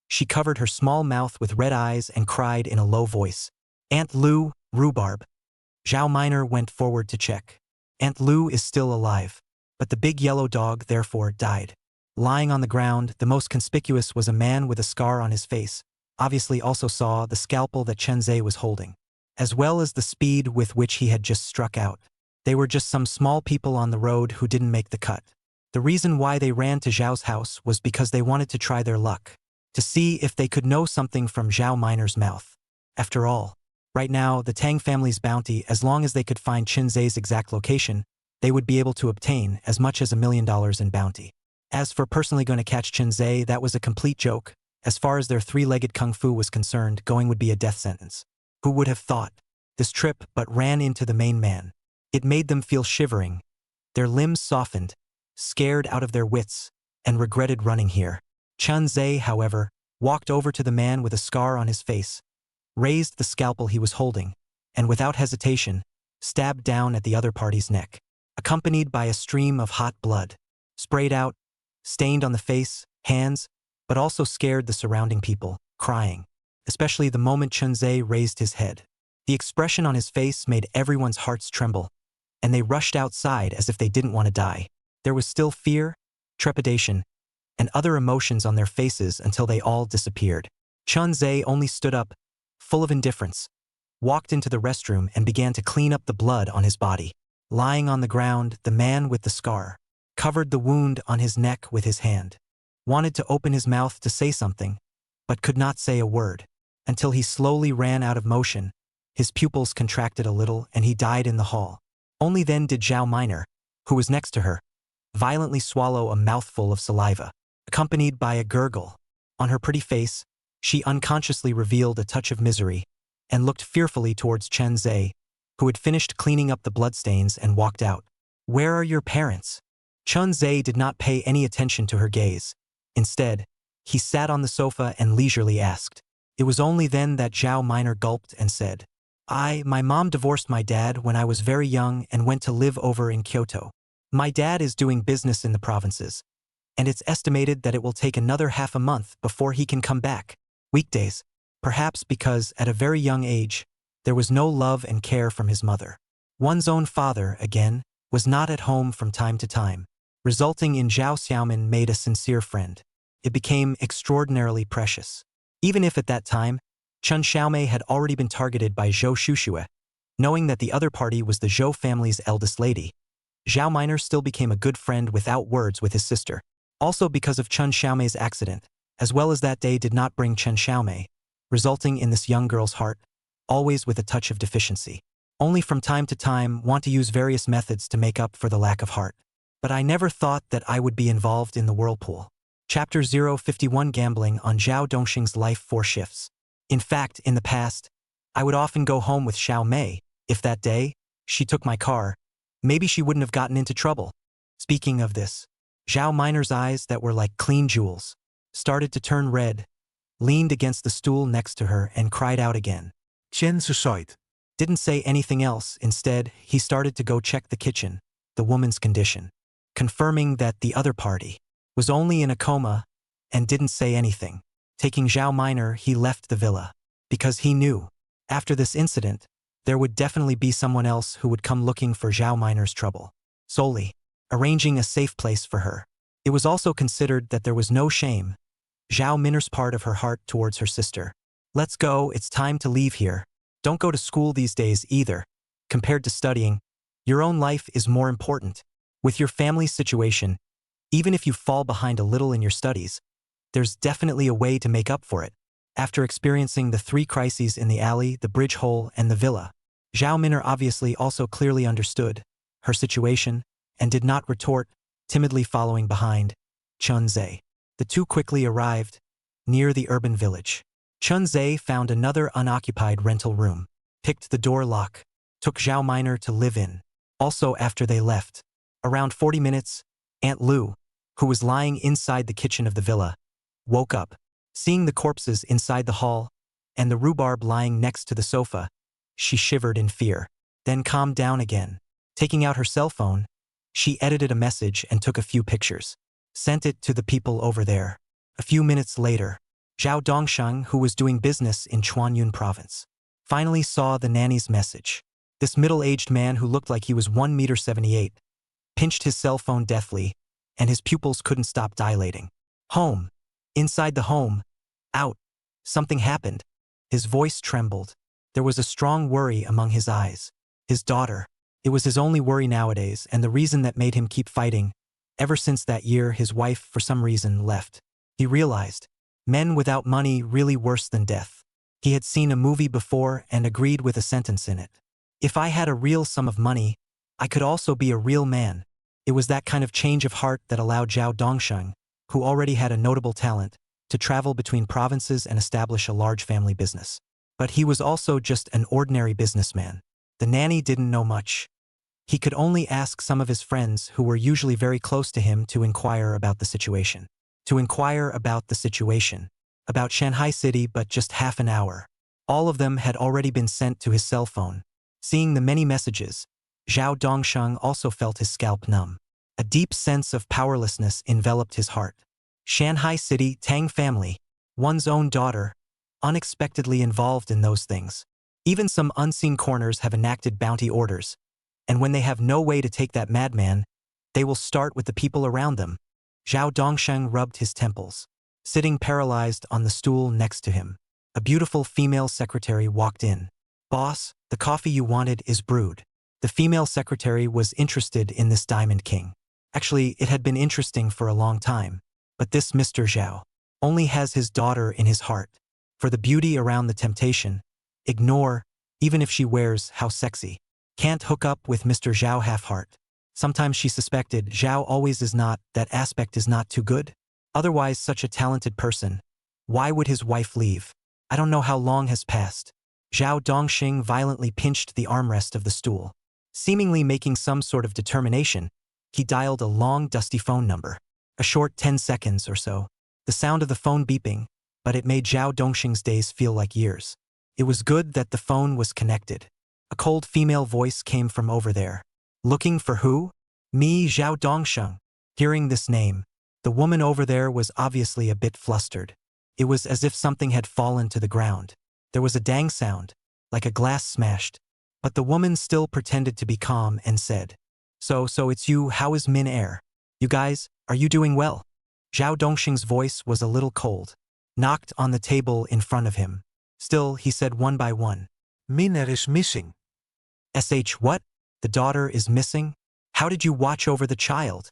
she covered her small mouth with red eyes and cried in a low voice, "Aunt Lu, rhubarb." Zhao Minor went forward to check. Aunt Lu is still alive, but the big yellow dog therefore died. Lying on the ground, the most conspicuous was a man with a scar on his face, obviously also saw the scalpel that Chun Ze was holding, as well as the speed with which he had just struck out. They were just some small people on the road who didn't make the cut. The reason why they ran to Zhao's house was because they wanted to try their luck, to see if they could know something from Zhao Minor's mouth. After all, right now, the Tang family's bounty, as long as they could find Chun Ze's exact location, they would be able to obtain as much as $1 million in bounty. As for personally going to catch Chun Ze, that was a complete joke. As far as their 3-legged kung fu was concerned, going would be a death sentence. Who would have thought? This trip but ran into the main man. It made them feel shivering. Their limbs softened, scared out of their wits, and regretted running here. Chun Ze, however, walked over to the man with a scar on his face, raised the scalpel he was holding, and without hesitation, stabbed down at the other party's neck, accompanied by a stream of hot blood, sprayed out, stained on the face, hands, but also scared the surrounding people, crying, especially the moment Chun Ze raised his head. The expression on his face made everyone's hearts tremble, and they rushed outside as if they didn't want to die. There was still fear, trepidation, and other emotions on their faces until they all disappeared. Chun Ze only stood up, full of indifference, walked into the restroom and began to clean up the blood on his body. Lying on the ground, the man with the scar covered the wound on his neck with his hand, wanted to open his mouth to say something, but could not say a word, until he slowly ran out of motion. His pupils contracted a little and he died in the hall. Only then did Zhao Minor, who was next to her, violently swallow a mouthful of saliva, accompanied by a gurgle. On her pretty face, she unconsciously revealed a touch of misery and looked fearfully towards Chun Ze, who had finished cleaning up the bloodstains and walked out. "Where are your parents?" Chun Ze did not pay any attention to her gaze. Instead, he sat on the sofa and leisurely asked. It was only then that Zhao Minor gulped and said, My mom divorced my dad when I was very young and went to live over in Kyoto. My dad is doing business in the provinces, and it's estimated that it will take another half a month before he can come back. Weekdays, perhaps because at a very young age, there was no love and care from his mother. One's own father, again, was not at home from time to time, resulting in Zhao Xiaomin made a sincere friend. It became extraordinarily precious. Even if at that time, Chun Xiaomei had already been targeted by Zhou Shuxue, knowing that the other party was the Zhou family's eldest lady, Zhao Minor still became a good friend without words with his sister. Also because of Chun Xiaomei's accident, as well as that day did not bring Chun Xiaomei, resulting in this young girl's heart, always with a touch of deficiency. Only from time to time want to use various methods to make up for the lack of heart. But I never thought that I would be involved in the whirlpool. Chapter 051 Gambling on Zhao Dongxing's life 4 shifts. In fact, in the past, I would often go home with Xiao Mei. If that day, she took my car, maybe she wouldn't have gotten into trouble. Speaking of this, Zhao Minor's eyes that were like clean jewels started to turn red, leaned against the stool next to her and cried out again. Chun Ze Didn't say anything else. Instead, he started to go check the kitchen, the woman's condition, confirming that the other party was only in a coma and didn't say anything. Taking Zhao Minor, he left the villa, because he knew, after this incident, there would definitely be someone else who would come looking for Zhao Minor's trouble, solely arranging a safe place for her. It was also considered that there was no shame, Zhao Minor's part of her heart towards her sister. Let's go, it's time to leave here. Don't go to school these days either. Compared to studying, your own life is more important. With your family's situation, even if you fall behind a little in your studies, there's definitely a way to make up for it. After experiencing the 3 crises in the alley, the bridge hole, and the villa, Zhao Minor obviously also clearly understood her situation and did not retort, timidly following behind Chun Ze. The two quickly arrived near the urban village. Chun Ze found another unoccupied rental room, picked the door lock, took Zhao Minor to live in. Also after they left, around 40 minutes, Aunt Lu, who was lying inside the kitchen of the villa, woke up, seeing the corpses inside the hall and the rhubarb lying next to the sofa. She shivered in fear, then calmed down again. Taking out her cell phone, she edited a message and took a few pictures. Sent it to the people over there. A few minutes later, Zhao Dongsheng, who was doing business in Chuanyun province, finally saw the nanny's message. This middle-aged man who looked like he was 1.78 m, pinched his cell phone deathly, and his pupils couldn't stop dilating. Home. Inside the home. Out. Something happened. His voice trembled. There was a strong worry among his eyes. His daughter. It was his only worry nowadays, and the reason that made him keep fighting. Ever since that year his wife, for some reason, left. He realized, men without money really worse than death. He had seen a movie before and agreed with a sentence in it. If I had a real sum of money, I could also be a real man. It was that kind of change of heart that allowed Zhao Dongsheng, who already had a notable talent, to travel between provinces and establish a large family business. But he was also just an ordinary businessman. The nanny didn't know much. He could only ask some of his friends who were usually very close to him to inquire about the situation. About Shanghai City, but just half an hour. All of them had already been sent to his cell phone. Seeing the many messages, Zhao Dongsheng also felt his scalp numb. A deep sense of powerlessness enveloped his heart. Shanghai City, Tang family, one's own daughter, unexpectedly involved in those things. Even some unseen corners have enacted bounty orders, and when they have no way to take that madman, they will start with the people around them. Zhao Dongsheng rubbed his temples. Sitting paralyzed on the stool next to him, a beautiful female secretary walked in. Boss, the coffee you wanted is brewed. The female secretary was interested in this Diamond King. Actually, it had been interesting for a long time. But this Mr. Zhao only has his daughter in his heart. For the beauty around the temptation, ignore, even if she wears how sexy. Can't hook up with Mr. Zhao half-heart. Sometimes she suspected Zhao always is not, that aspect is not too good. Otherwise such a talented person, Why would his wife leave? I don't know how long has passed. Zhao Dongxing violently pinched the armrest of the stool. Seemingly making some sort of determination, he dialed a long, dusty phone number. A short 10 seconds or so. The sound of the phone beeping, but it made Zhao Dongxing's days feel like years. It was good that the phone was connected. A cold female voice came from over there. Looking for who? Me, Zhao Dongsheng. Hearing this name, the woman over there was obviously a bit flustered. It was as if something had fallen to the ground. There was a dang sound, like a glass smashed, but the woman still pretended to be calm and said, So it's you, how is Min Air? You guys, are you doing well? Zhao Dongxing's voice was a little cold, knocked on the table in front of him. Still, he said one by one. Min Air is missing. What? The daughter is missing? How did you watch over the child?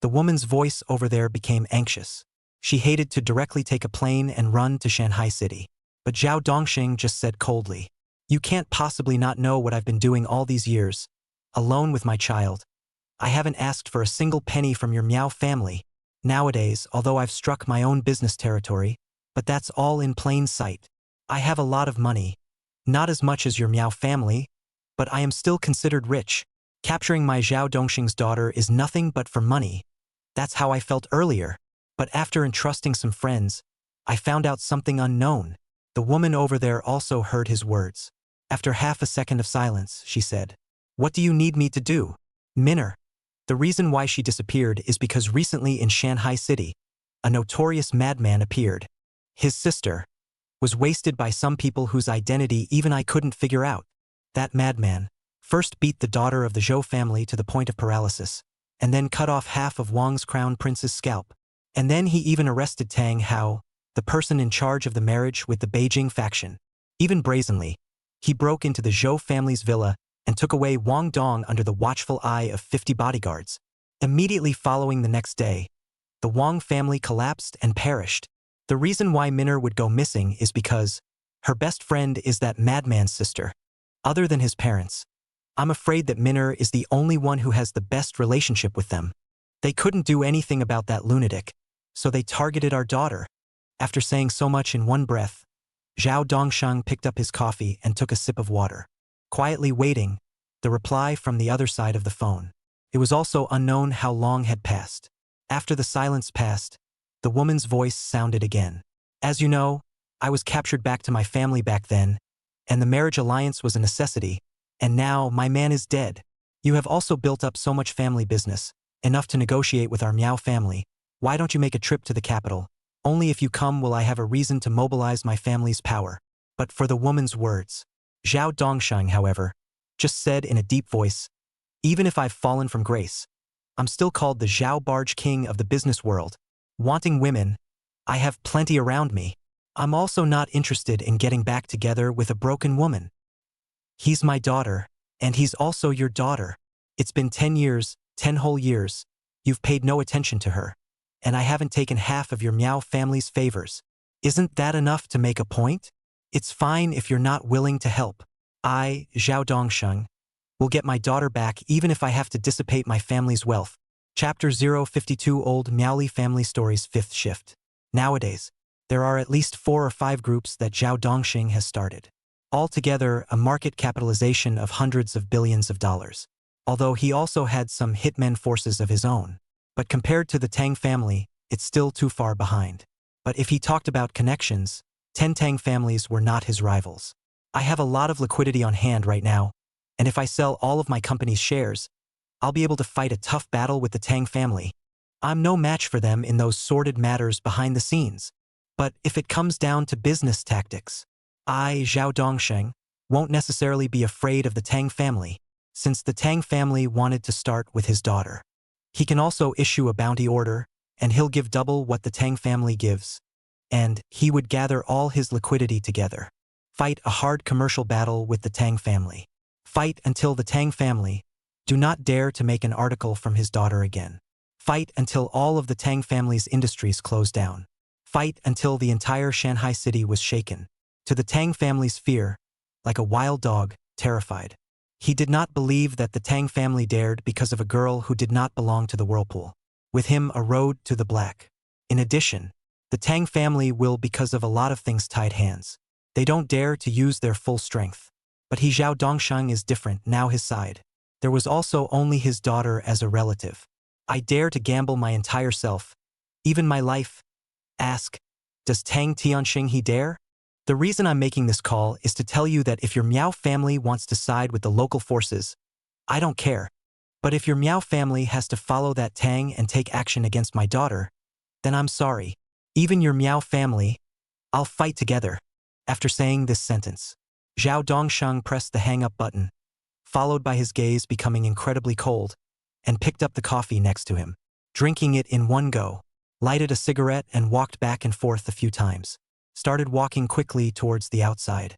The woman's voice over there became anxious. She hated to directly take a plane and run to Shanghai City. But Zhao Dongxing just said coldly, You can't possibly not know what I've been doing all these years. Alone with my child. I haven't asked for a single penny from your Miao family. Nowadays, although I've struck my own business territory, but that's all in plain sight. I have a lot of money. Not as much as your Miao family, but I am still considered rich. Capturing my Zhao Dongxing's daughter is nothing but for money. That's how I felt earlier. But after entrusting some friends, I found out something unknown. The woman over there also heard his words. After half a second of silence, she said, What do you need me to do? Minner. The reason why she disappeared is because recently in Shanghai City, a notorious madman appeared. His sister was wasted by some people whose identity even I couldn't figure out. That madman first beat the daughter of the Zhou family to the point of paralysis, and then cut off half of Wang's crown prince's scalp. And then he even arrested Tang Hao, the person in charge of the marriage with the Beijing faction. Even brazenly, he broke into the Zhou family's villa and took away Wang Dong under the watchful eye of 50 bodyguards. Immediately following the next day, the Wang family collapsed and perished. The reason why Minner would go missing is because her best friend is that madman's sister. Other than his parents, I'm afraid that Minner is the only one who has the best relationship with them. They couldn't do anything about that lunatic, so they targeted our daughter. After saying so much in one breath, Zhao Dongsheng picked up his coffee and took a sip of water. Quietly waiting, the reply from the other side of the phone. It was also unknown how long had passed. After the silence passed, the woman's voice sounded again. As you know, I was captured back to my family back then, and the marriage alliance was a necessity, and now my man is dead. You have also built up so much family business, enough to negotiate with our Miao family. Why don't you make a trip to the capital? Only if you come will I have a reason to mobilize my family's power. But for the woman's words. Zhao Dongsheng, however, just said in a deep voice, Even if I've fallen from grace, I'm still called the Zhao Barge King of the business world. Wanting women, I have plenty around me. I'm also not interested in getting back together with a broken woman. He's my daughter, and he's also your daughter. It's been 10 years, 10 whole years. You've paid no attention to her, and I haven't taken half of your Miao family's favors. Isn't that enough to make a point? It's fine if you're not willing to help. I, Zhao Dongsheng, will get my daughter back even if I have to dissipate my family's wealth. Chapter 052 Old Miaoli Family Stories 5th Shift. Nowadays, there are at least 4 or 5 groups that Zhao Dongxing has started. Altogether, a market capitalization of hundreds of billions of dollars. Although he also had some hitmen forces of his own. But compared to the Tang family, it's still too far behind. But if he talked about connections, 10 Tang families were not his rivals. I have a lot of liquidity on hand right now, and if I sell all of my company's shares, I'll be able to fight a tough battle with the Tang family. I'm no match for them in those sordid matters behind the scenes. But if it comes down to business tactics, I, Zhao Dongsheng, won't necessarily be afraid of the Tang family, since the Tang family wanted to start with his daughter. He can also issue a bounty order, and he'll give double what the Tang family gives. And he would gather all his liquidity together. Fight a hard commercial battle with the Tang family. Fight until the Tang family do not dare to make an article from his daughter again. Fight until all of the Tang family's industries closed down. Fight until the entire Shanghai city was shaken. To the Tang family's fear, like a wild dog, terrified. He did not believe that the Tang family dared because of a girl who did not belong to the whirlpool. With him a road to the black. In addition, The Tang family will because of a lot of things tied hands. They don't dare to use their full strength. But he Zhao Dongsheng is different, now his side. There was also only his daughter as a relative. I dare to gamble my entire self, even my life. Ask, does Tang Tianxing he dare? The reason I'm making this call is to tell you that if your Miao family wants to side with the local forces, I don't care. But if your Miao family has to follow that Tang and take action against my daughter, then I'm sorry. Even your Miao family, I'll fight together. After saying this sentence, Zhao Dongsheng pressed the hang-up button, followed by his gaze becoming incredibly cold, and picked up the coffee next to him, drinking it in one go, lighted a cigarette and walked back and forth a few times, started walking quickly towards the outside.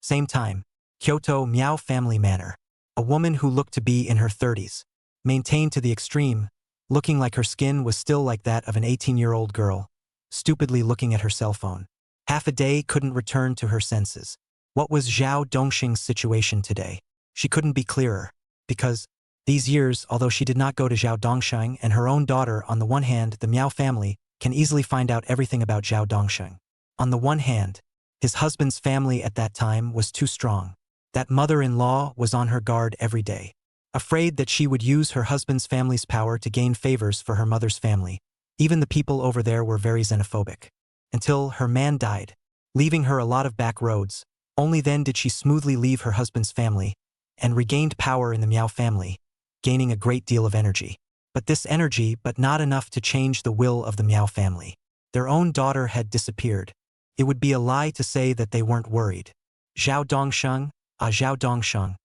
Same time, Kyoto Miao family manor. A woman who looked to be in her 30s, maintained to the extreme, looking like her skin was still like that of an 18-year-old girl, stupidly looking at her cell phone. Half a day couldn't return to her senses. What was Zhao Dongxing's situation today? She couldn't be clearer, because these years, although she did not go to Zhao Dongsheng and her own daughter, on the one hand, the Miao family can easily find out everything about Zhao Dongsheng. On the one hand, his husband's family at that time was too strong. That mother-in-law was on her guard every day, afraid that she would use her husband's family's power to gain favors for her mother's family. Even the people over there were very xenophobic. Until her man died, leaving her a lot of back roads. Only then did she smoothly leave her husband's family and regained power in the Miao family, gaining a great deal of energy. But this energy, but not enough to change the will of the Miao family. Their own daughter had disappeared. It would be a lie to say that they weren't worried. Zhao Dongsheng, Zhao Dongsheng,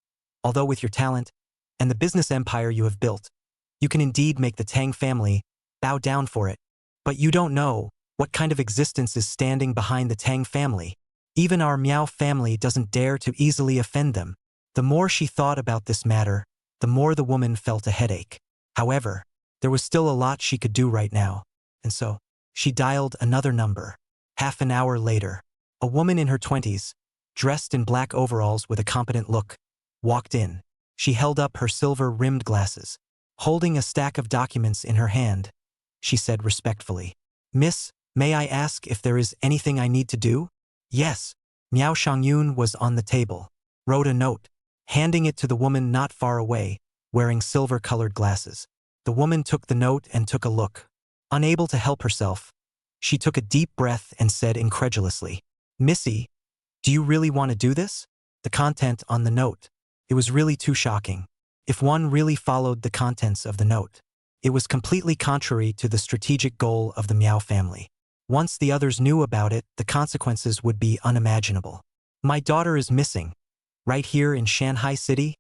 although with your talent and the business empire you have built, you can indeed make the Tang family bow down for it. But you don't know what kind of existence is standing behind the Tang family. Even our Miao family doesn't dare to easily offend them. The more she thought about this matter, the more the woman felt a headache. However, there was still a lot she could do right now, and so she dialed another number. Half an hour later, a woman in her 20s, dressed in black overalls with a competent look, walked in. She held up her silver-rimmed glasses. Holding a stack of documents in her hand, she said respectfully, "Miss, may I ask if there is anything I need to do?" "Yes." Miao Shangyun was on the table, wrote a note, handing it to the woman not far away, wearing silver-colored glasses. The woman took the note and took a look. Unable to help herself, she took a deep breath and said incredulously, "Missy, do you really want to do this?" The content on the note. It was really too shocking. If one really followed the contents of the note, it was completely contrary to the strategic goal of the Miao family. Once the others knew about it, the consequences would be unimaginable. "My daughter is missing. Right here in Shanghai City?"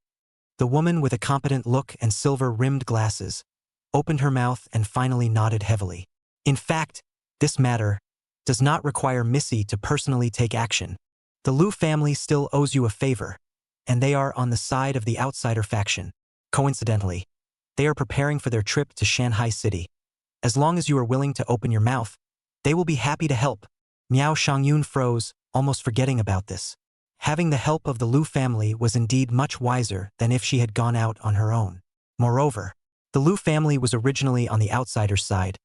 The woman with a competent look and silver-rimmed glasses opened her mouth and finally nodded heavily. "In fact, this matter does not require Missy to personally take action. The Liu family still owes you a favor, and they are on the side of the outsider faction. Coincidentally, they are preparing for their trip to Shanghai City. As long as you are willing to open your mouth, they will be happy to help." Miao Shangyun froze, almost forgetting about this. Having the help of the Liu family was indeed much wiser than if she had gone out on her own. Moreover, the Liu family was originally on the outsider's side,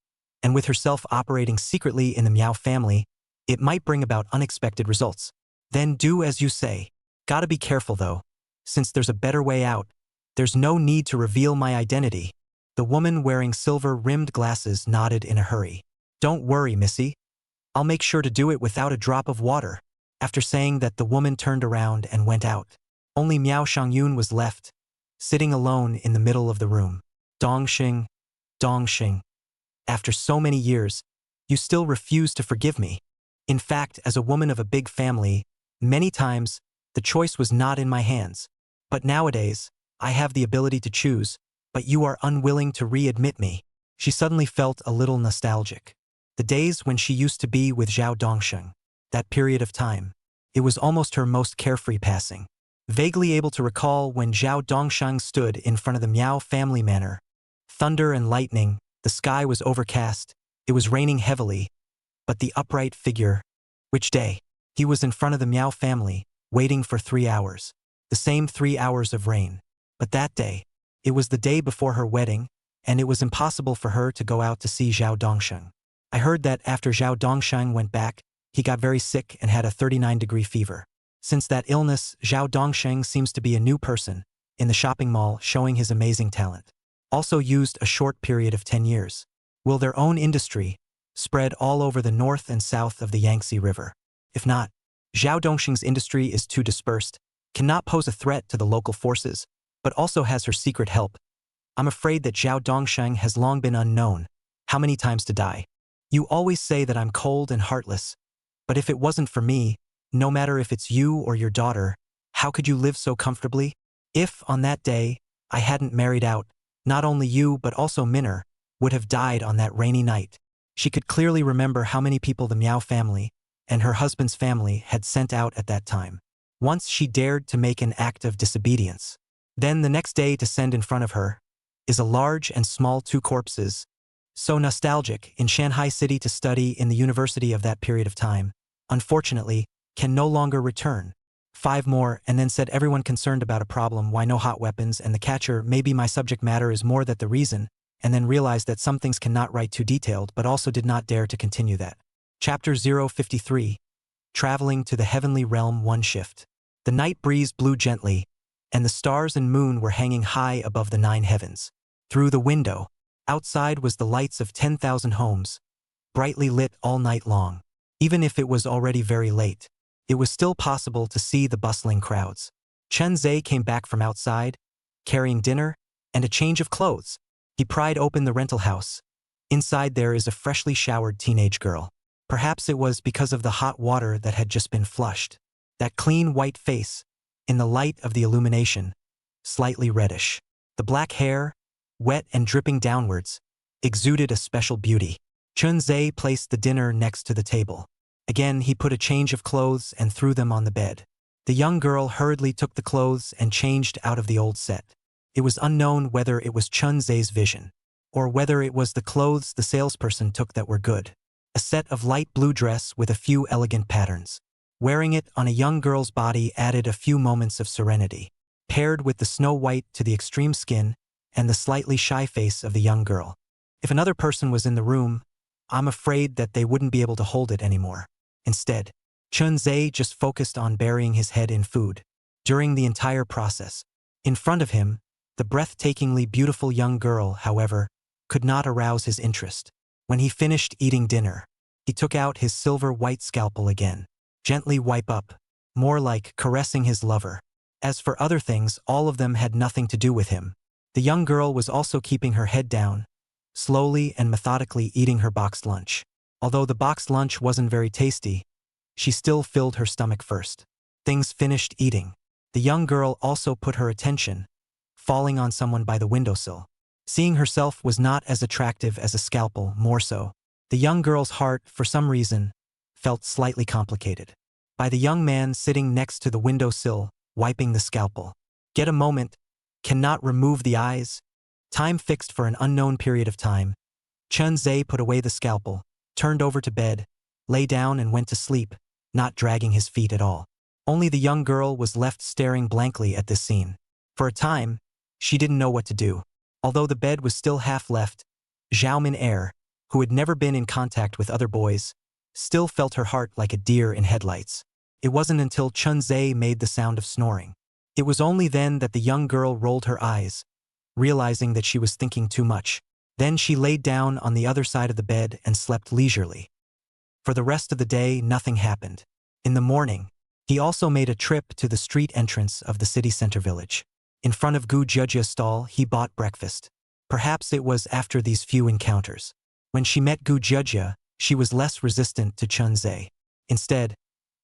and with herself operating secretly in the Miao family, it might bring about unexpected results. "Then do as you say. Gotta be careful though. Since there's a better way out, there's no need to reveal my identity." The woman wearing silver-rimmed glasses nodded in a hurry. "Don't worry, Missy. I'll make sure to do it without a drop of water." After saying that, the woman turned around and went out. Only Miao Shangyun was left, sitting alone in the middle of the room. "Dongxing, Dongxing. After so many years, you still refuse to forgive me. In fact, as a woman of a big family, many times, the choice was not in my hands. But nowadays, I have the ability to choose, but you are unwilling to readmit me." She suddenly felt a little nostalgic. The days when she used to be with Zhao Dongsheng. That period of time. It was almost her most carefree passing. Vaguely able to recall when Zhao Dongsheng stood in front of the Miao family manor. Thunder and lightning, the sky was overcast, it was raining heavily, but the upright figure. Which day? He was in front of the Miao family, waiting for 3 hours. The same 3 hours of rain. But that day, it was the day before her wedding, and it was impossible for her to go out to see Zhao Dongsheng. I heard that after Zhao Dongsheng went back, he got very sick and had a 39-degree fever. Since that illness, Zhao Dongsheng seems to be a new person in the shopping mall, showing his amazing talent. Also used a short period of 10 years. Will their own industry spread all over the north and south of the Yangtze River? If not, Zhao Dongsheng's industry is too dispersed, cannot pose a threat to the local forces, but also has her secret help. I'm afraid that Zhao Dongsheng has long been unknown. How many times to die? You always say that I'm cold and heartless, but if it wasn't for me, no matter if it's you or your daughter, how could you live so comfortably? If, on that day, I hadn't married out, not only you but also Minner would have died on that rainy night. She could clearly remember how many people the Miao family and her husband's family had sent out at that time. Once she dared to make an act of disobedience. Then the next day to send in front of her is a large and small 2 corpses. So nostalgic, in Shanghai City to study in the university of that period of time, unfortunately, can no longer return. 5 more, and then said everyone concerned about a problem, why no hot weapons, and the catcher, maybe my subject matter is more that the reason, and then realized that some things cannot write too detailed, but also did not dare to continue that. Chapter 053. Traveling to the Heavenly Realm 1 shift. The night breeze blew gently, and the stars and moon were hanging high above the 9 heavens. Through the window, outside was the lights of 10,000 homes, brightly lit all night long. Even if it was already very late, it was still possible to see the bustling crowds. Chun Ze came back from outside, carrying dinner and a change of clothes. He pried open the rental house. Inside there is a freshly showered teenage girl. Perhaps it was because of the hot water that had just been flushed. That clean white face, in the light of the illumination, slightly reddish. The black hair, wet and dripping downwards, exuded a special beauty. Chun Ze placed the dinner next to the table. Again he put a change of clothes and threw them on the bed. The young girl hurriedly took the clothes and changed out of the old set. It was unknown whether it was Chun Ze's vision, or whether it was the clothes the salesperson took that were good. A set of light blue dress with a few elegant patterns. Wearing it on a young girl's body added a few moments of serenity, paired with the snow white to the extreme skin and the slightly shy face of the young girl. If another person was in the room, I'm afraid that they wouldn't be able to hold it anymore. Instead, Chun Ze just focused on burying his head in food. During the entire process, in front of him, the breathtakingly beautiful young girl, however, could not arouse his interest. When he finished eating dinner, he took out his silver-white scalpel again. Gently wipe up, more like caressing his lover. As for other things, all of them had nothing to do with him. The young girl was also keeping her head down, slowly and methodically eating her boxed lunch. Although the boxed lunch wasn't very tasty, she still filled her stomach first. Things finished eating. The young girl also put her attention, falling on someone by the windowsill. Seeing herself was not as attractive as a scalpel, more so. The young girl's heart, for some reason, felt slightly complicated. By the young man sitting next to the windowsill, wiping the scalpel. Get a moment, cannot remove the eyes. Time fixed for an unknown period of time. Chun Ze put away the scalpel, turned over to bed, lay down and went to sleep, not dragging his feet at all. Only the young girl was left staring blankly at this scene. For a time, she didn't know what to do. Although the bed was still half left, Zhao Min, who had never been in contact with other boys, still felt her heart like a deer in headlights. It wasn't until Chun Ze made the sound of snoring. It was only then that the young girl rolled her eyes, realizing that she was thinking too much. Then she laid down on the other side of the bed and slept leisurely. For the rest of the day, nothing happened. In the morning, he also made a trip to the street entrance of the city center village. In front of Gu Jiajia's stall, he bought breakfast. Perhaps it was after these few encounters. When she met Gu Jiajia, she was less resistant to Chun Ze. Instead,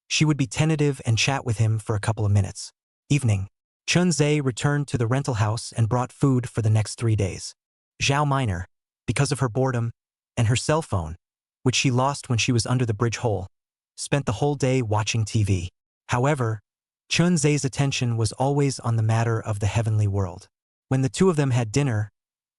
she would be tentative and chat with him for a couple of minutes. Evening, Chun Ze returned to the rental house and brought food for the next 3 days. Zhao Minor, because of her boredom, and her cell phone, which she lost when she was under the bridge hole, spent the whole day watching TV. However, Chun Ze's attention was always on the matter of the heavenly world. When the two of them had dinner,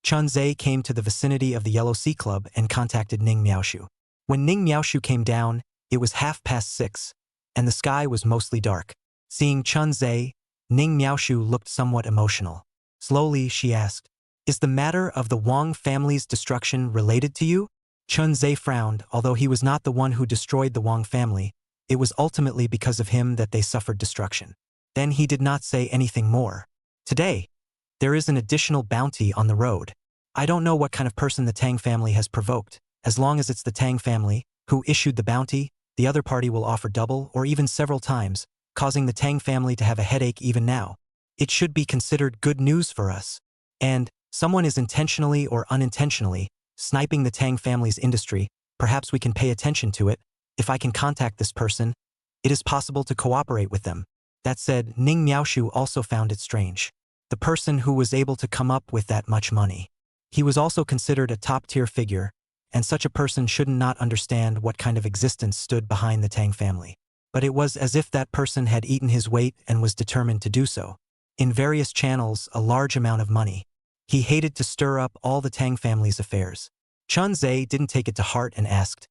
Chun Ze came to the vicinity of the Yellow Sea Club and contacted Ning Miaoshu. When Ning Miaoshu came down, it was 6:30, and the sky was mostly dark. Seeing Chun Ze, Ning Miaoshu looked somewhat emotional. Slowly, she asked, "Is the matter of the Wang family's destruction related to you?" Chun Ze frowned. Although he was not the one who destroyed the Wang family, it was ultimately because of him that they suffered destruction. Then he did not say anything more. Today, there is an additional bounty on the road. I don't know what kind of person the Tang family has provoked. As long as it's the Tang family who issued the bounty, the other party will offer double or even several times, causing the Tang family to have a headache even now. It should be considered good news for us. And someone is intentionally or unintentionally sniping the Tang family's industry. Perhaps we can pay attention to it. If I can contact this person, it is possible to cooperate with them. That said, Ning Miaoshu also found it strange. The person who was able to come up with that much money. He was also considered a top-tier figure, and such a person shouldn't not understand what kind of existence stood behind the Tang family. But it was as if that person had eaten his weight and was determined to do so. In various channels, a large amount of money. He hated to stir up all the Tang family's affairs. Chun Ze didn't take it to heart and asked,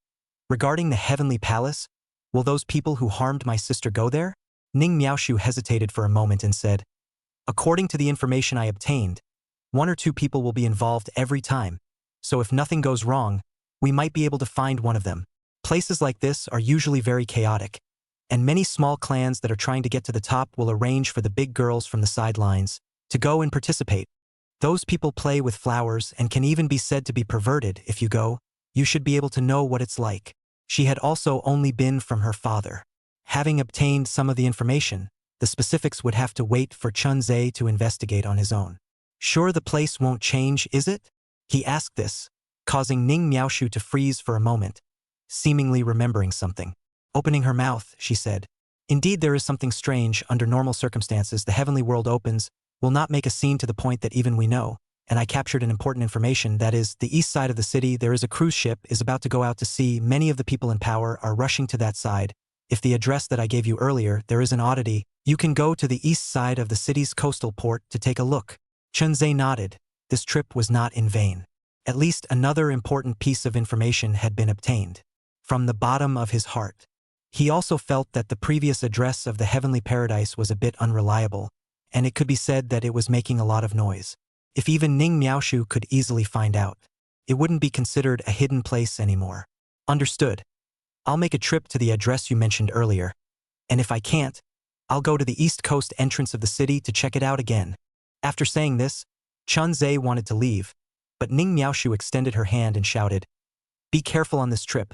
"Regarding the Heavenly Palace, will those people who harmed my sister go there?" Ning Miaoshu hesitated for a moment and said, "According to the information I obtained, 1 or 2 people will be involved every time, so if nothing goes wrong, we might be able to find one of them. Places like this are usually very chaotic, and many small clans that are trying to get to the top will arrange for the big girls from the sidelines to go and participate. Those people play with flowers and can even be said to be perverted. If you go, you should be able to know what it's like." She had also only been from her father. Having obtained some of the information, the specifics would have to wait for Chun Ze to investigate on his own. "Sure the place won't change, is it?" He asked this, causing Ning Miaoshu to freeze for a moment, seemingly remembering something. Opening her mouth, she said, "Indeed there is something strange. Under normal circumstances, the heavenly world opens, will not make a scene to the point that even we know, and I captured an important information. That is, the east side of the city, there is a cruise ship, is about to go out to sea. Many of the people in power are rushing to that side. If the address that I gave you earlier, there is an oddity. You can go to the east side of the city's coastal port to take a look." Chun Ze nodded. This trip was not in vain. At least another important piece of information had been obtained. From the bottom of his heart, he also felt that the previous address of the heavenly paradise was a bit unreliable, and it could be said that it was making a lot of noise. If even Ning Miaoshu could easily find out, it wouldn't be considered a hidden place anymore. "Understood. I'll make a trip to the address you mentioned earlier, and if I can't, I'll go to the east coast entrance of the city to check it out again." After saying this, Chun Ze wanted to leave, but Ning Miaoshu extended her hand and shouted, "Be careful on this trip.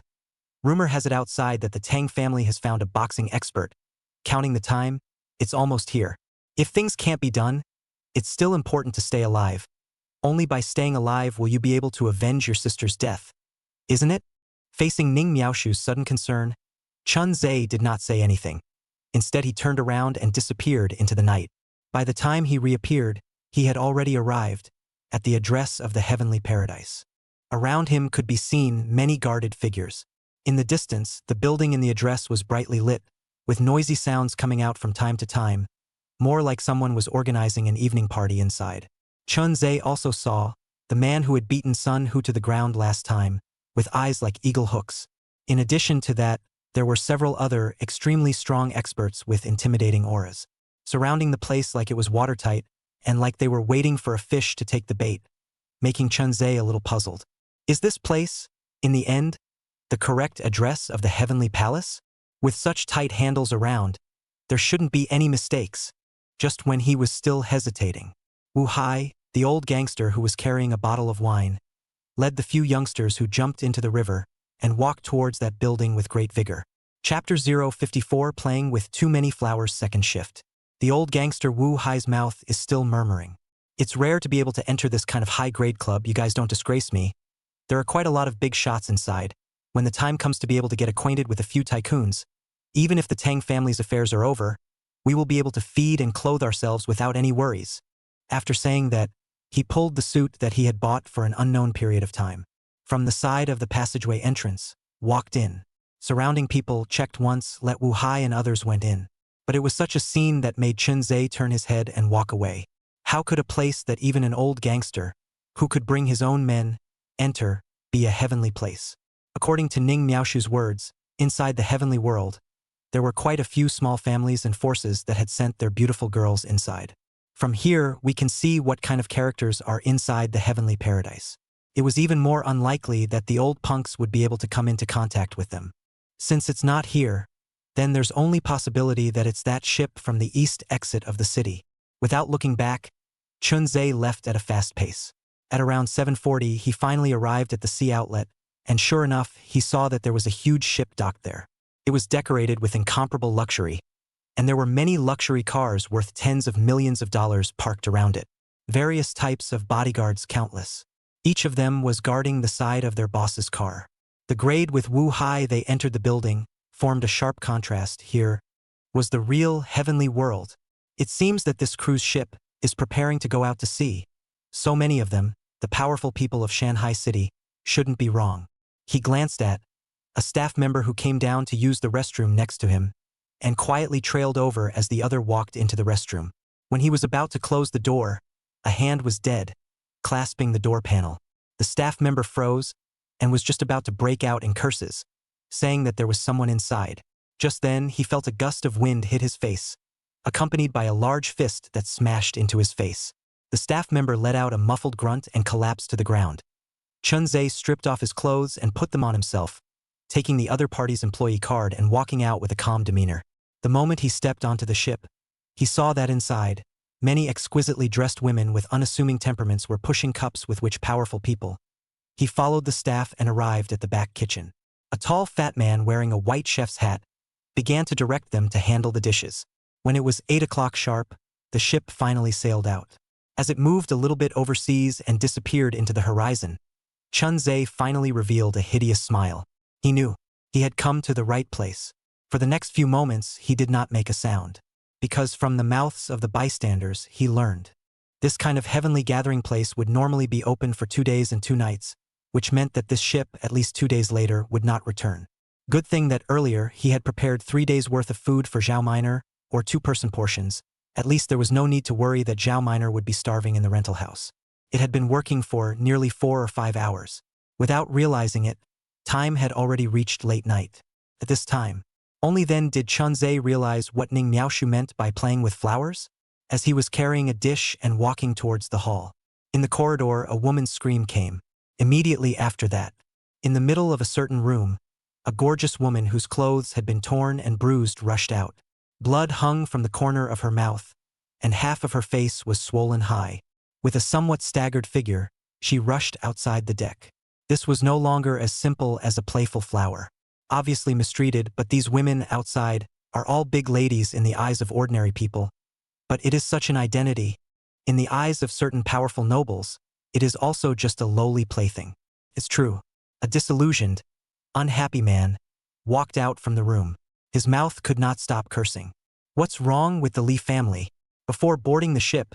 Rumor has it outside that the Tang family has found a boxing expert. Counting the time, it's almost here. If things can't be done, it's still important to stay alive. Only by staying alive will you be able to avenge your sister's death. Isn't it?" Facing Ning Miaoshu's sudden concern, Chun Ze did not say anything. Instead, he turned around and disappeared into the night. By the time he reappeared, he had already arrived at the address of the heavenly paradise. Around him could be seen many guarded figures. In the distance, the building in the address was brightly lit, with noisy sounds coming out from time to time, more like someone was organizing an evening party inside. Chun Ze also saw the man who had beaten Sun Hu to the ground last time, with eyes like eagle hooks. In addition to that, there were several other extremely strong experts with intimidating auras, surrounding the place like it was watertight and like they were waiting for a fish to take the bait, making Chun Ze a little puzzled. Is this place, in the end, the correct address of the heavenly palace? With such tight handles around, there shouldn't be any mistakes. Just when he was still hesitating, Wu Hai, the old gangster who was carrying a bottle of wine, led the few youngsters who jumped into the river and walked towards that building with great vigor. Chapter 054, Playing with Too Many Flowers, second shift. The old gangster Wu Hai's mouth is still murmuring. "It's rare to be able to enter this kind of high-grade club. You guys don't disgrace me. There are quite a lot of big shots inside. When the time comes to be able to get acquainted with a few tycoons, even if the Tang family's affairs are over, we will be able to feed and clothe ourselves without any worries." After saying that, he pulled the suit that he had bought for an unknown period of time from the side of the passageway entrance, walked in. Surrounding people checked once, let Wu Hai and others went in. But it was such a scene that made Chun Ze turn his head and walk away. How could a place that even an old gangster, who could bring his own men, enter, be a heavenly place? According to Ning Miaoshu's words, inside the heavenly world, there were quite a few small families and forces that had sent their beautiful girls inside. From here, we can see what kind of characters are inside the heavenly paradise. It was even more unlikely that the old punks would be able to come into contact with them. Since it's not here, then there's only possibility that it's that ship from the east exit of the city. Without looking back, Chun Ze left at a fast pace. At around 7:40, he finally arrived at the sea outlet, and sure enough, he saw that there was a huge ship docked there. It was decorated with incomparable luxury, and there were many luxury cars worth tens of millions of dollars parked around it. Various types of bodyguards countless. Each of them was guarding the side of their boss's car. The grade with Wu Hai they entered the building formed a sharp contrast. Here was the real heavenly world. It seems that this cruise ship is preparing to go out to sea. So many of them, the powerful people of Shanghai City, shouldn't be wrong. He glanced at a staff member who came down to use the restroom next to him and quietly trailed over as the other walked into the restroom. When he was about to close the door, a hand was dead, clasping the door panel. The staff member froze and was just about to break out in curses, saying that there was someone inside. Just then, he felt a gust of wind hit his face, accompanied by a large fist that smashed into his face. The staff member let out a muffled grunt and collapsed to the ground. Chun Ze stripped off his clothes and put them on himself, taking the other party's employee card and walking out with a calm demeanor. The moment he stepped onto the ship, he saw that inside, many exquisitely dressed women with unassuming temperaments were pushing cups with which powerful people. He followed the staff and arrived at the back kitchen. A tall fat man wearing a white chef's hat began to direct them to handle the dishes. When it was 8 o'clock sharp, the ship finally sailed out. As it moved a little bit overseas and disappeared into the horizon, Chun Ze finally revealed a hideous smile. He knew he had come to the right place. For the next few moments, he did not make a sound, because from the mouths of the bystanders, he learned this kind of heavenly gathering place would normally be open for 2 days and 2 nights, which meant that this ship, at least 2 days later, would not return. Good thing that earlier he had prepared 3 days' worth of food for Zhao Minor, or 2-person portions. At least there was no need to worry that Zhao Minor would be starving in the rental house. It had been working for nearly 4 or 5 hours. Without realizing it, time had already reached late night. At this time, only then did Chun Ze realize what Ning Miaoshu meant by playing with flowers, as he was carrying a dish and walking towards the hall. In the corridor, a woman's scream came. Immediately after that, in the middle of a certain room, a gorgeous woman whose clothes had been torn and bruised rushed out. Blood hung from the corner of her mouth, and half of her face was swollen high. With a somewhat staggered figure, she rushed outside the deck. This was no longer as simple as a playful flower. Obviously mistreated, but these women outside are all big ladies in the eyes of ordinary people. But it is such an identity. In the eyes of certain powerful nobles, it is also just a lowly plaything. It's true. A disillusioned, unhappy man walked out from the room. His mouth could not stop cursing. What's wrong with the Li family? Before boarding the ship,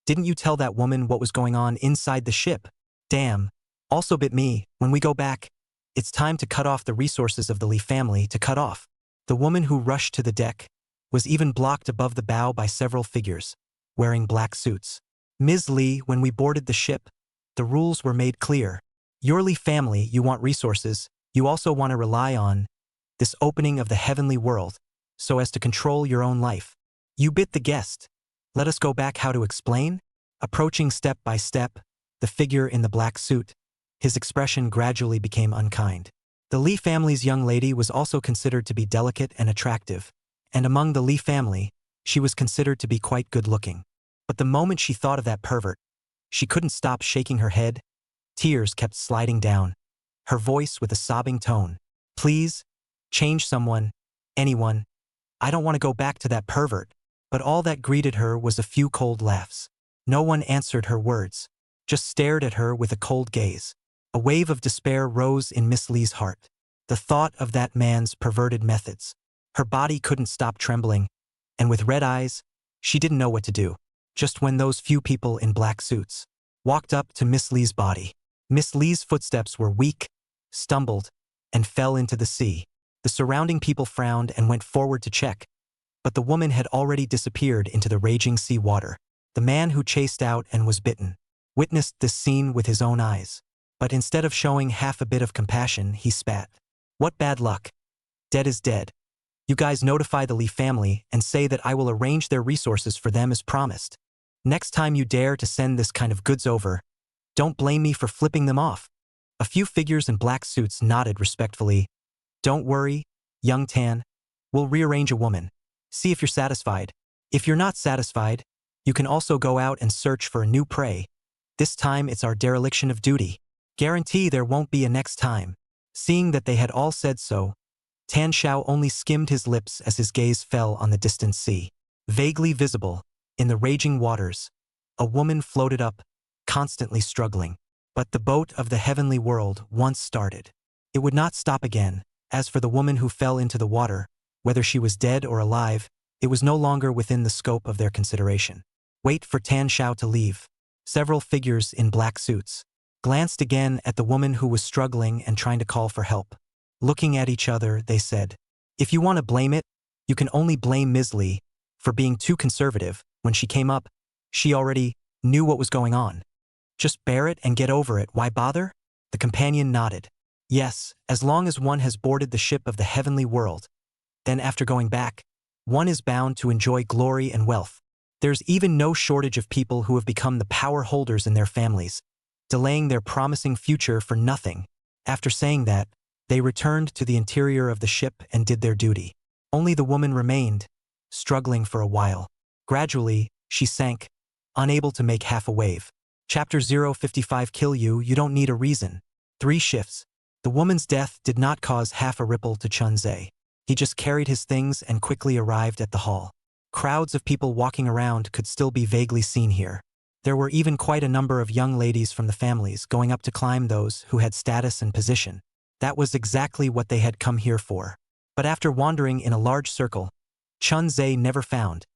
didn't you tell that woman what was going on inside the ship? Damn. Also bit me, when we go back, it's time to cut off the resources of the Li family to cut off. The woman who rushed to the deck was even blocked above the bow by several figures, wearing black suits. Ms. Li, when we boarded the ship, the rules were made clear. Your Li family, you want resources, you also want to rely on this opening of the heavenly world, so as to control your own life. You bit the guest. Let us go back. How to explain? Approaching step by step, the figure in the black suit, his expression gradually became unkind. The Li family's young lady was also considered to be delicate and attractive, and among the Li family, she was considered to be quite good-looking. But the moment she thought of that pervert, she couldn't stop shaking her head. Tears kept sliding down, her voice with a sobbing tone. Please, change someone, anyone. I don't want to go back to that pervert. But all that greeted her was a few cold laughs. No one answered her words, just stared at her with a cold gaze. A wave of despair rose in Miss Li's heart. The thought of that man's perverted methods. Her body couldn't stop trembling, and with red eyes, she didn't know what to do. Just when those few people in black suits walked up to Miss Li's body, Miss Li's footsteps were weak, stumbled, and fell into the sea. The surrounding people frowned and went forward to check, but the woman had already disappeared into the raging sea water. The man who chased out and was bitten witnessed this scene with his own eyes, but instead of showing half a bit of compassion, he spat. What bad luck. Dead is dead. You guys notify the Li family and say that I will arrange their resources for them as promised. Next time you dare to send this kind of goods over, Don't blame me for flipping them off. A few figures in black suits nodded respectfully. Don't worry, young Tan. We'll rearrange a woman. See if you're satisfied. If you're not satisfied, you can also go out and search for a new prey. This time it's our dereliction of duty. Guarantee there won't be a next time. Seeing that they had all said so, Tan Xiao only skimmed his lips as his gaze fell on the distant sea. Vaguely visible, in the raging waters, a woman floated up, constantly struggling. But the boat of the heavenly world once started. It would not stop again. As for the woman who fell into the water, whether she was dead or alive, it was no longer within the scope of their consideration. Wait for Tan Xiao to leave. Several figures in black suits glanced again at the woman who was struggling and trying to call for help. Looking at each other, they said, if you want to blame it, you can only blame Ms. Li for being too conservative. When she came up, she already knew what was going on. Just bear it and get over it, why bother? The companion nodded. Yes, as long as one has boarded the ship of the heavenly world, then after going back, one is bound to enjoy glory and wealth. There's even no shortage of people who have become the power holders in their families, delaying their promising future for nothing. After saying that, they returned to the interior of the ship and did their duty. Only the woman remained, struggling for a while. Gradually, she sank, unable to make half a wave. Chapter 055 Kill you, you don't need a reason. 3 shifts. The woman's death did not cause half a ripple to Chun Ze. He just carried his things and quickly arrived at the hall. Crowds of people walking around could still be vaguely seen here. There were even quite a number of young ladies from the families going up to climb those who had status and position. That was exactly what they had come here for. But after wandering in a large circle, Chun Ze never found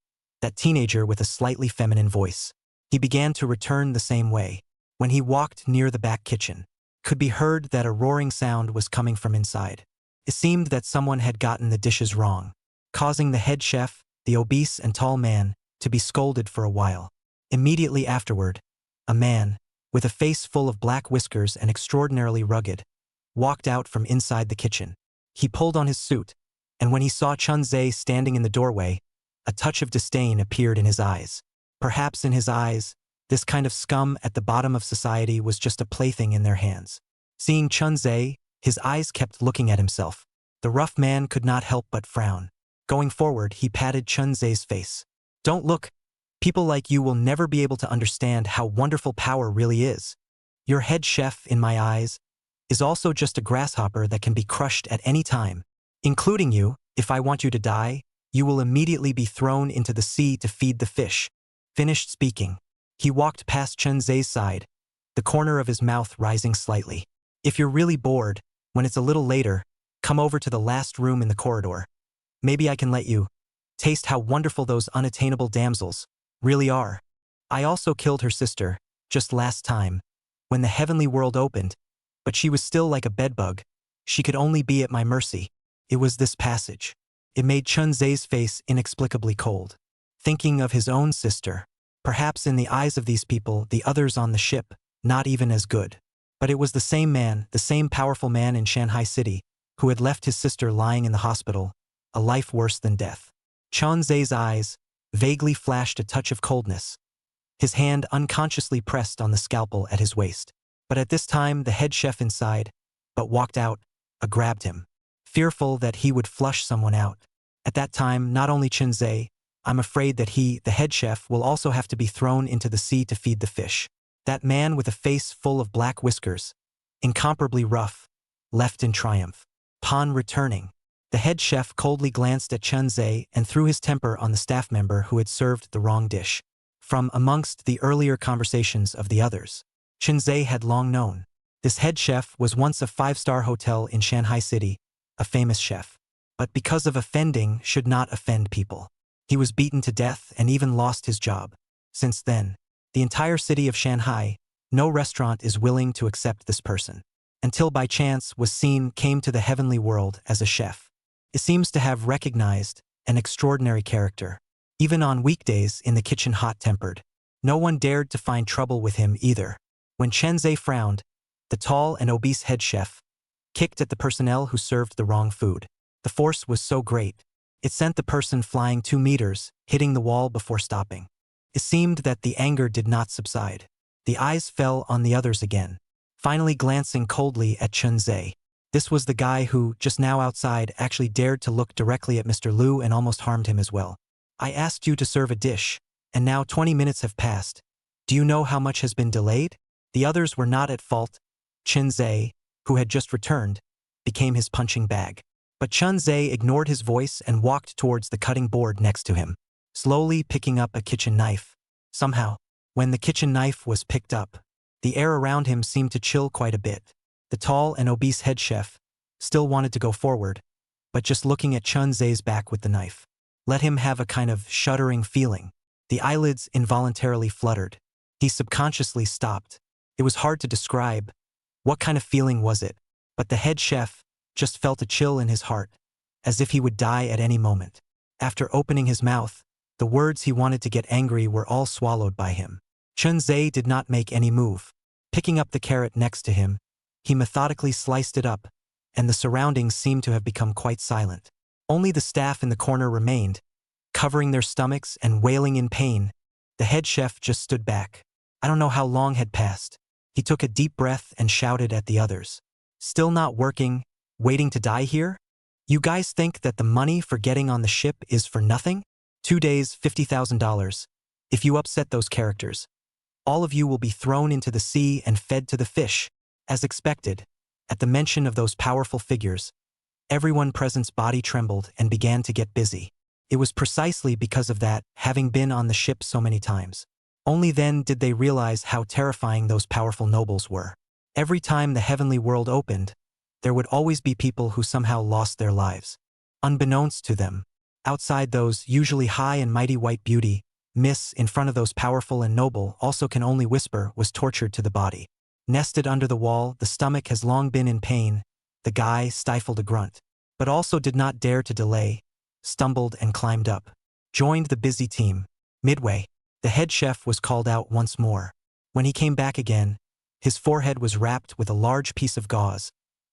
that teenager with a slightly feminine voice. He began to return the same way. When he walked near the back kitchen, could be heard that a roaring sound was coming from inside. It seemed that someone had gotten the dishes wrong, causing the head chef, the obese and tall man, to be scolded for a while. Immediately afterward, a man, with a face full of black whiskers and extraordinarily rugged, walked out from inside the kitchen. He pulled on his suit, and when he saw Chun Ze standing in the doorway, a touch of disdain appeared in his eyes. Perhaps in his eyes, this kind of scum at the bottom of society was just a plaything in their hands. Seeing Chun Ze, his eyes kept looking at himself. The rough man could not help but frown. Going forward, he patted Chun Ze's face. Don't look. People like you will never be able to understand how wonderful power really is. Your head chef, in my eyes, is also just a grasshopper that can be crushed at any time. Including you, if I want you to die, you will immediately be thrown into the sea to feed the fish. Finished speaking. He walked past Chun Ze's side, the corner of his mouth rising slightly. If you're really bored, when it's a little later, come over to the last room in the corridor. Maybe I can let you taste how wonderful those unattainable damsels really are. I also killed her sister, just last time, when the heavenly world opened, but she was still like a bedbug. She could only be at my mercy. It was this passage. It made Chun Ze's face inexplicably cold. Thinking of his own sister. Perhaps in the eyes of these people, the others on the ship, not even as good. But it was the same man, the same powerful man in Shanghai City, who had left his sister lying in the hospital, a life worse than death. Chun Ze's eyes vaguely flashed a touch of coldness. His hand unconsciously pressed on the scalpel at his waist. But at this time, the head chef inside, but walked out, grabbed him, fearful that he would flush someone out. At that time, not only Chun Ze, I'm afraid that he, the head chef, will also have to be thrown into the sea to feed the fish. That man with a face full of black whiskers, incomparably rough, left in triumph. Upon returning, the head chef coldly glanced at Chun Ze and threw his temper on the staff member who had served the wrong dish. From amongst the earlier conversations of the others, Chun Ze had long known. This head chef was once a 5-star hotel in Shanghai City, a famous chef. But because of offending should not offend people. He was beaten to death and even lost his job. Since then, the entire city of Shanghai, no restaurant is willing to accept this person. Until by chance was seen came to the heavenly world as a chef. It seems to have recognized an extraordinary character. Even on weekdays in the kitchen hot-tempered. No one dared to find trouble with him either. When Chun Ze frowned, the tall and obese head chef kicked at the personnel who served the wrong food. The force was so great, it sent the person flying 2 meters, hitting the wall before stopping. It seemed that the anger did not subside. The eyes fell on the others again, finally glancing coldly at Chun Ze. This was the guy who, just now outside, actually dared to look directly at Mr. Liu and almost harmed him as well. I asked you to serve a dish, and now 20 minutes have passed. Do you know how much has been delayed? The others were not at fault. Chun Ze, who had just returned, became his punching bag. But Chun Ze ignored his voice and walked towards the cutting board next to him, slowly picking up a kitchen knife. Somehow, when the kitchen knife was picked up, the air around him seemed to chill quite a bit. The tall and obese head chef still wanted to go forward, but just looking at Chun Ze's back with the knife let him have a kind of shuddering feeling. The eyelids involuntarily fluttered. He subconsciously stopped. It was hard to describe. What kind of feeling was it? But the head chef just felt a chill in his heart, as if he would die at any moment. After opening his mouth, the words he wanted to get angry were all swallowed by him. Chun Ze did not make any move. Picking up the carrot next to him, he methodically sliced it up, and the surroundings seemed to have become quite silent. Only the staff in the corner remained, covering their stomachs and wailing in pain. The head chef just stood back. I don't know how long had passed. He took a deep breath and shouted at the others. Still not working? Waiting to die here? You guys think that the money for getting on the ship is for nothing? 2 days, $50,000. If you upset those characters, all of you will be thrown into the sea and fed to the fish. As expected, at the mention of those powerful figures, everyone present's body trembled and began to get busy. It was precisely because of that, having been on the ship so many times. Only then did they realize how terrifying those powerful nobles were. Every time the heavenly world opened, there would always be people who somehow lost their lives. Unbeknownst to them, outside those usually high and mighty white beauty, Miss, in front of those powerful and noble, also can only whisper, was tortured to the body. Nested under the wall, the stomach has long been in pain. The guy stifled a grunt, but also did not dare to delay, stumbled and climbed up. Joined the busy team. Midway, the head chef was called out once more. When he came back again, his forehead was wrapped with a large piece of gauze,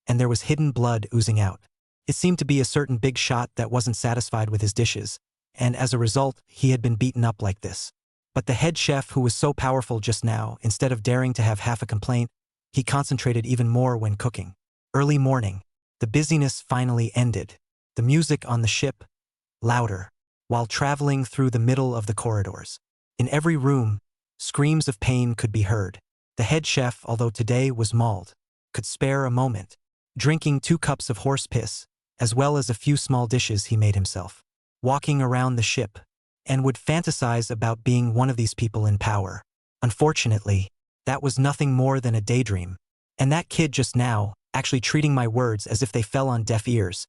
and there was hidden blood oozing out. It seemed to be a certain big shot that wasn't satisfied with his dishes, and as a result, he had been beaten up like this. But the head chef, who was so powerful just now, instead of daring to have half a complaint, he concentrated even more when cooking. Early morning. The busyness finally ended. The music on the ship, louder, while traveling through the middle of the corridors. In every room, screams of pain could be heard. The head chef, although today was mauled, could spare a moment, drinking 2 cups of horse piss, as well as a few small dishes he made himself, walking around the ship, and would fantasize about being one of these people in power. Unfortunately, that was nothing more than a daydream. And that kid just now, actually treating my words as if they fell on deaf ears.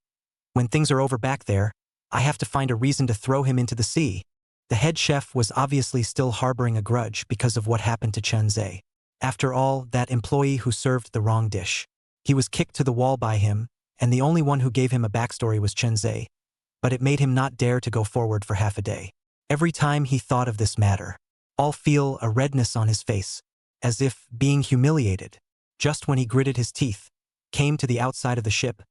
When things are over back there, I have to find a reason to throw him into the sea. The head chef was obviously still harboring a grudge because of what happened to Chun Ze. After all, that employee who served the wrong dish. He was kicked to the wall by him, and the only one who gave him a backstory was Chun Ze. But it made him not dare to go forward for half a day. Every time he thought of this matter, all feel a redness on his face, as if being humiliated. Just when he gritted his teeth, came to the outside of the ship,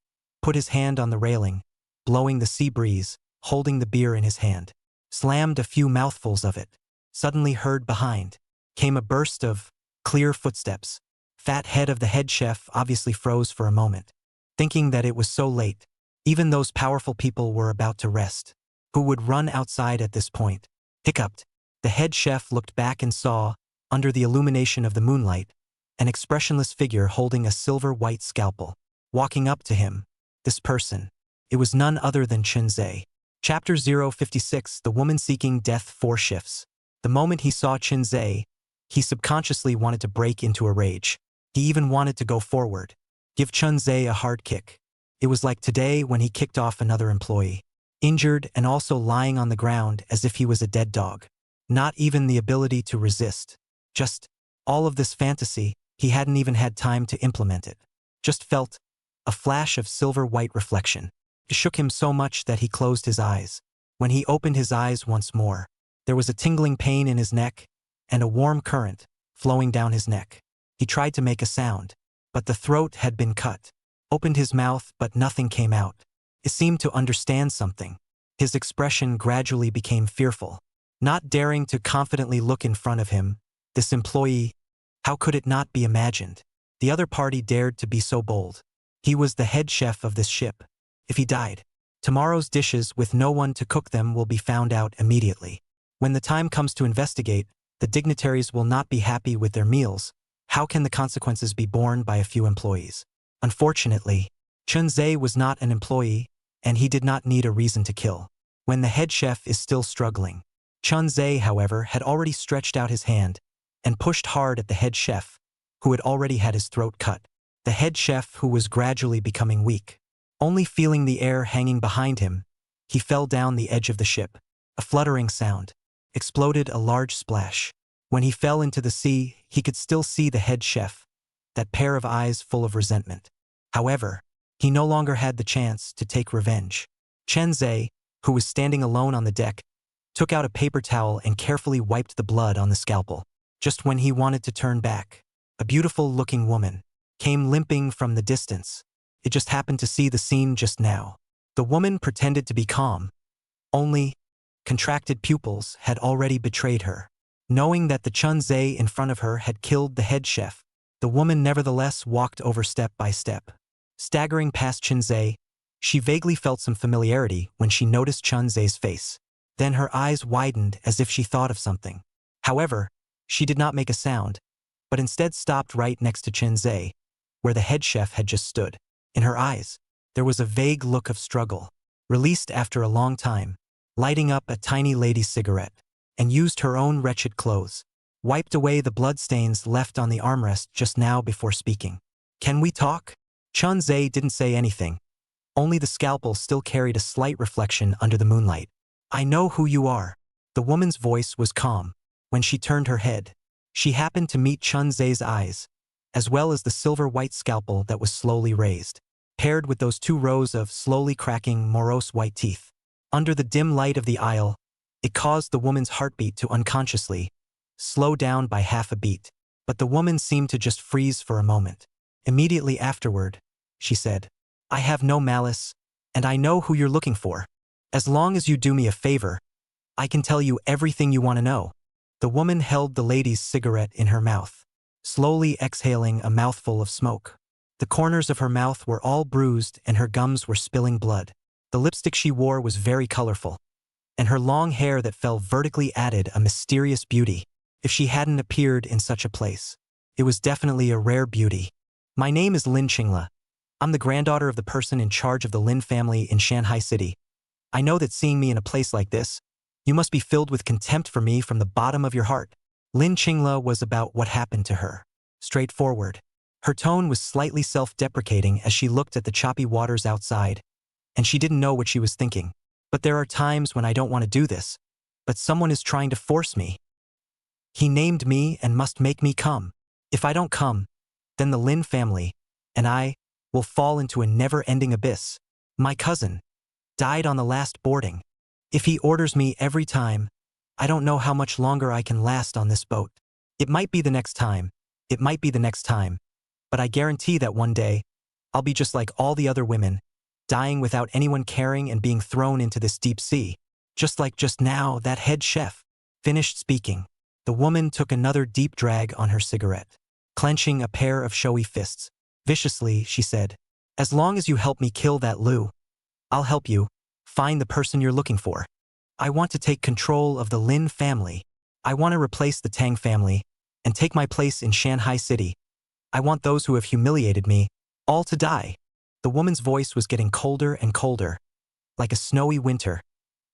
put his hand on the railing, blowing the sea breeze, holding the beer in his hand, slammed a few mouthfuls of it. Suddenly heard behind, came a burst of clear footsteps. Fat head of the head chef obviously froze for a moment, thinking that it was so late. Even those powerful people were about to rest. Who would run outside at this point? Hiccuped. The head chef looked back and saw, under the illumination of the moonlight, an expressionless figure holding a silver-white scalpel. Walking up to him, this person. It was none other than Chun Ze. Chapter 056, The Woman Seeking Death 4 Shifts. The moment he saw Chun Ze, he subconsciously wanted to break into a rage. He even wanted to go forward, give Chun Ze a hard kick. It was like today when he kicked off another employee, injured and also lying on the ground as if he was a dead dog. Not even the ability to resist. Just all of this fantasy, he hadn't even had time to implement it. Just felt a flash of silver-white reflection. It shook him so much that he closed his eyes. When he opened his eyes once more, there was a tingling pain in his neck and a warm current flowing down his neck. He tried to make a sound, but the throat had been cut. Opened his mouth, but nothing came out. It seemed to understand something. His expression gradually became fearful. Not daring to confidently look in front of him, this employee How could it not be imagined? The other party dared to be so bold. He was the head chef of this ship. If he died, tomorrow's dishes with no one to cook them will be found out immediately. When the time comes to investigate, the dignitaries will not be happy with their meals. How can the consequences be borne by a few employees? Unfortunately, Chun Ze was not an employee, and he did not need a reason to kill. When the head chef is still struggling, Chun Ze, however, had already stretched out his hand and pushed hard at the head chef, who had already had his throat cut. The head chef, who was gradually becoming weak, only feeling the air hanging behind him, he fell down the edge of the ship. A fluttering sound. Exploded a large splash. When he fell into the sea, he could still see the head chef, that pair of eyes full of resentment. However, he no longer had the chance to take revenge. Chun Ze, who was standing alone on the deck, took out a paper towel and carefully wiped the blood on the scalpel. Just when he wanted to turn back, a beautiful-looking woman came limping from the distance. It just happened to see the scene just now. The woman pretended to be calm, only contracted pupils had already betrayed her. Knowing that the Chun Ze in front of her had killed the head chef, the woman nevertheless walked over step by step. Staggering past Chun Ze, she vaguely felt some familiarity when she noticed Chun Ze's face. Then her eyes widened as if she thought of something. However, she did not make a sound, but instead stopped right next to Chun Ze, where the head chef had just stood. In her eyes, there was a vague look of struggle. Released after a long time, lighting up a tiny lady's cigarette, and used her own wretched clothes, wiped away the bloodstains left on the armrest just now before speaking. "Can we talk?" Chun Ze didn't say anything. Only the scalpel still carried a slight reflection under the moonlight. "I know who you are." The woman's voice was calm. When she turned her head, she happened to meet Chun Ze's eyes, as well as the silver-white scalpel that was slowly raised, paired with those 2 rows of slowly cracking morose white teeth. Under the dim light of the aisle, it caused the woman's heartbeat to unconsciously slow down by half a beat. But the woman seemed to just freeze for a moment. Immediately afterward, she said, "I have no malice, and I know who you're looking for. As long as you do me a favor, I can tell you everything you want to know." The woman held the lady's cigarette in her mouth, slowly exhaling a mouthful of smoke. The corners of her mouth were all bruised and her gums were spilling blood. The lipstick she wore was very colorful, and her long hair that fell vertically added a mysterious beauty. If she hadn't appeared in such a place, it was definitely a rare beauty. "My name is Lin Qingla. I'm the granddaughter of the person in charge of the Lin family in Shanghai City. I know that seeing me in a place like this, you must be filled with contempt for me from the bottom of your heart." Lin Qingla was about what happened to her. Straightforward. Her tone was slightly self-deprecating as she looked at the choppy waters outside, and she didn't know what she was thinking. "But there are times when I don't want to do this, but someone is trying to force me. He named me and must make me come. If I don't come, then the Lin family and I will fall into a never-ending abyss. My cousin died on the last boarding. If he orders me every time, I don't know how much longer I can last on this boat. It might be the next time, but I guarantee that one day, I'll be just like all the other women, dying without anyone caring and being thrown into this deep sea. Just like just now, that head chef." Finished speaking, the woman took another deep drag on her cigarette. Clenching a pair of showy fists, viciously, she said, "As long as you help me kill that Lu, I'll help you find the person you're looking for. I want to take control of the Lin family. I want to replace the Tang family and take my place in Shanghai City. I want those who have humiliated me all to die." The woman's voice was getting colder and colder, like a snowy winter,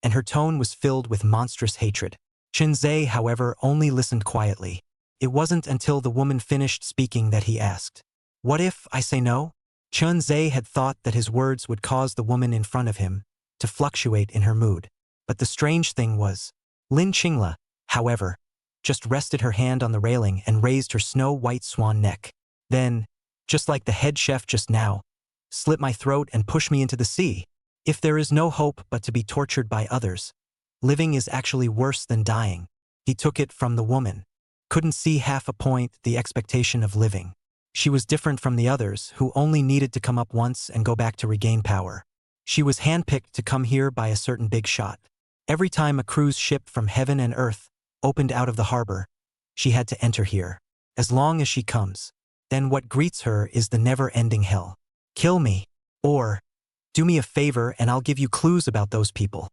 and her tone was filled with monstrous hatred. Chun Ze, however, only listened quietly. It wasn't until the woman finished speaking that he asked, "What if I say no?" Chun Ze had thought that his words would cause the woman in front of him to fluctuate in her mood. But the strange thing was, Lin Qingla, however, just rested her hand on the railing and raised her snow-white swan neck. Then, just like the head chef just now, slit my throat and push me into the sea. If there is no hope but to be tortured by others, living is actually worse than dying. He took it from the woman. Couldn't see half a point the expectation of living. She was different from the others who only needed to come up once and go back to regain power. She was handpicked to come here by a certain big shot. Every time a cruise ship from heaven and earth opened out of the harbor, she had to enter here. As long as she comes, then what greets her is the never-ending hell. Kill me. Or, do me a favor and I'll give you clues about those people.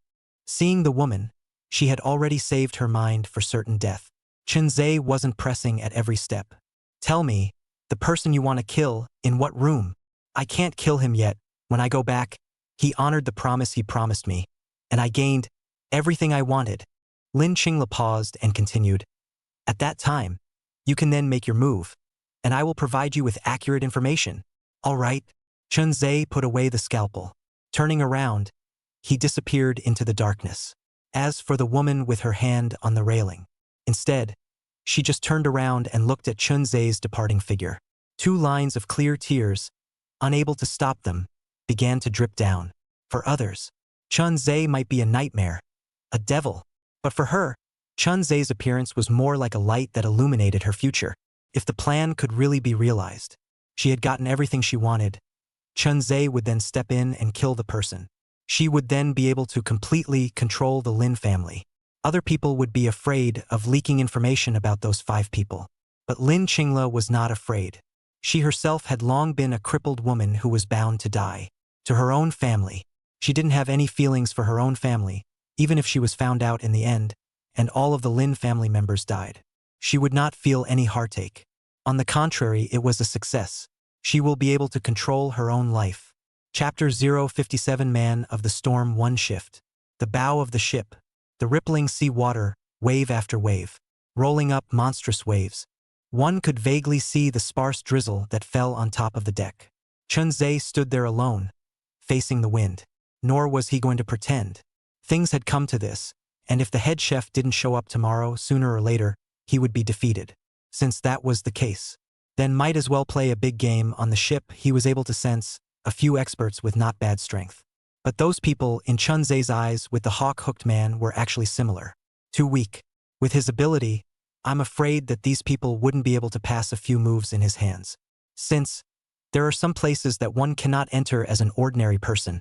Seeing the woman, she had already saved her mind for certain death. Chun Ze wasn't pressing at every step. Tell me, the person you want to kill, in what room? I can't kill him yet. When I go back, he honored the promise he promised me, and I gained everything I wanted. Lin Qingla paused and continued. At that time, you can then make your move, and I will provide you with accurate information. All right. Chun Ze put away the scalpel. Turning around, he disappeared into the darkness. As for the woman with her hand on the railing, instead, she just turned around and looked at Chun Ze's departing figure. 2 lines of clear tears, unable to stop them, began to drip down. For others, Chun Ze might be a nightmare, a devil, but for her, Chun Ze's appearance was more like a light that illuminated her future. If the plan could really be realized, she had gotten everything she wanted. Chun Ze would then step in and kill the person. She would then be able to completely control the Lin family. Other people would be afraid of leaking information about those 5 people. But Lin Qingla was not afraid. She herself had long been a crippled woman who was bound to die. To her own family, she didn't have any feelings for her own family, even if she was found out in the end, and all of the Lin family members died. She would not feel any heartache. On the contrary, it was a success. She will be able to control her own life. Chapter 057 Man of the Storm 1 Shift. The bow of the ship. The rippling sea water, wave after wave, rolling up monstrous waves. One could vaguely see the sparse drizzle that fell on top of the deck. Chun Ze stood there alone, facing the wind. Nor was he going to pretend. Things had come to this, and if the head chef didn't show up tomorrow, sooner or later, he would be defeated. Since that was the case, then might as well play a big game. On the ship, he was able to sense a few experts with not bad strength. But those people, in Chun Ze's eyes with the hawk-hooked man, were actually similar. Too weak. With his ability, I'm afraid that these people wouldn't be able to pass a few moves in his hands. Since there are some places that one cannot enter as an ordinary person.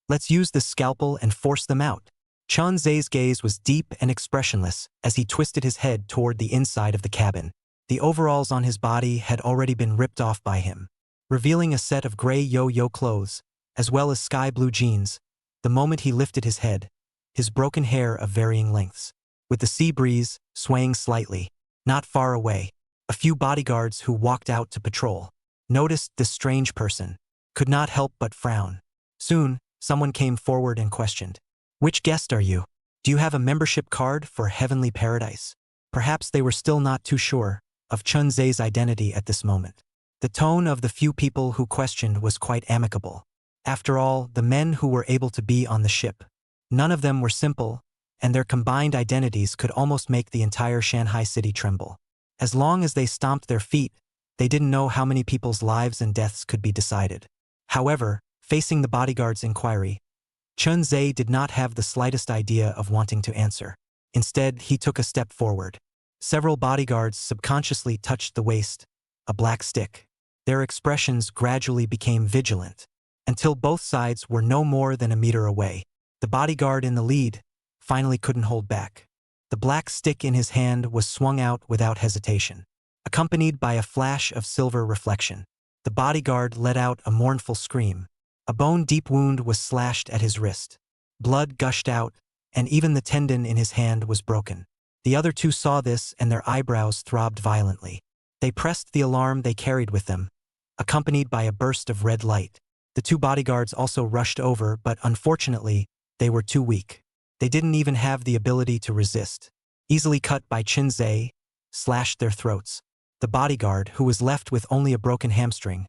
Let's use this scalpel and force them out. Chun Ze's gaze was deep and expressionless as he twisted his head toward the inside of the cabin. The overalls on his body had already been ripped off by him, revealing a set of gray yo-yo clothes, as well as sky blue jeans. The moment he lifted his head, his broken hair of varying lengths, with the sea breeze swaying slightly, not far away, a few bodyguards who walked out to patrol noticed this strange person, could not help but frown. Soon, someone came forward and questioned, "Which guest are you? Do you have a membership card for Heavenly Paradise?" Perhaps they were still not too sure of Chun Ze's identity at this moment. The tone of the few people who questioned was quite amicable. After all, the men who were able to be on the ship, none of them were simple, and their combined identities could almost make the entire Shanghai city tremble. As long as they stomped their feet, they didn't know how many people's lives and deaths could be decided. However, facing the bodyguard's inquiry, Chun Ze did not have the slightest idea of wanting to answer. Instead, he took a step forward. Several bodyguards subconsciously touched the waist, a black stick. Their expressions gradually became vigilant, until both sides were no more than a meter away. The bodyguard in the lead finally couldn't hold back. The black stick in his hand was swung out without hesitation, accompanied by a flash of silver reflection. The bodyguard let out a mournful scream. A bone-deep wound was slashed at his wrist. Blood gushed out, and even the tendon in his hand was broken. The other 2 saw this and their eyebrows throbbed violently. They pressed the alarm they carried with them, accompanied by a burst of red light. The 2 bodyguards also rushed over, but unfortunately, they were too weak. They didn't even have the ability to resist. Easily cut by Chun Ze, slashed their throats. The bodyguard, who was left with only a broken hamstring,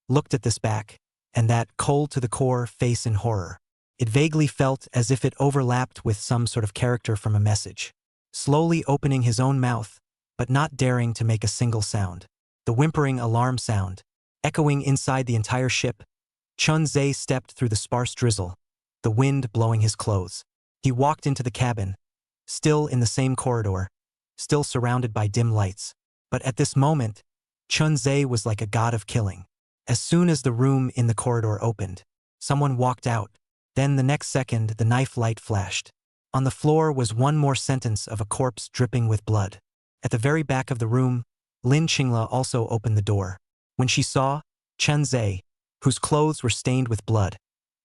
looked at this back, and that cold-to-the-core face in horror. It vaguely felt as if it overlapped with some sort of character from a message. Slowly opening his own mouth, but not daring to make a single sound. The whimpering alarm sound, echoing inside the entire ship, Chun Ze stepped through the sparse drizzle, the wind blowing his clothes. He walked into the cabin, still in the same corridor, still surrounded by dim lights. But at this moment, Chun Ze was like a god of killing. As soon as the room in the corridor opened, someone walked out. Then the next second, the knife light flashed. On the floor was one more sentence of a corpse dripping with blood. At the very back of the room, Lin Qingla also opened the door. When she saw Chun Ze, whose clothes were stained with blood,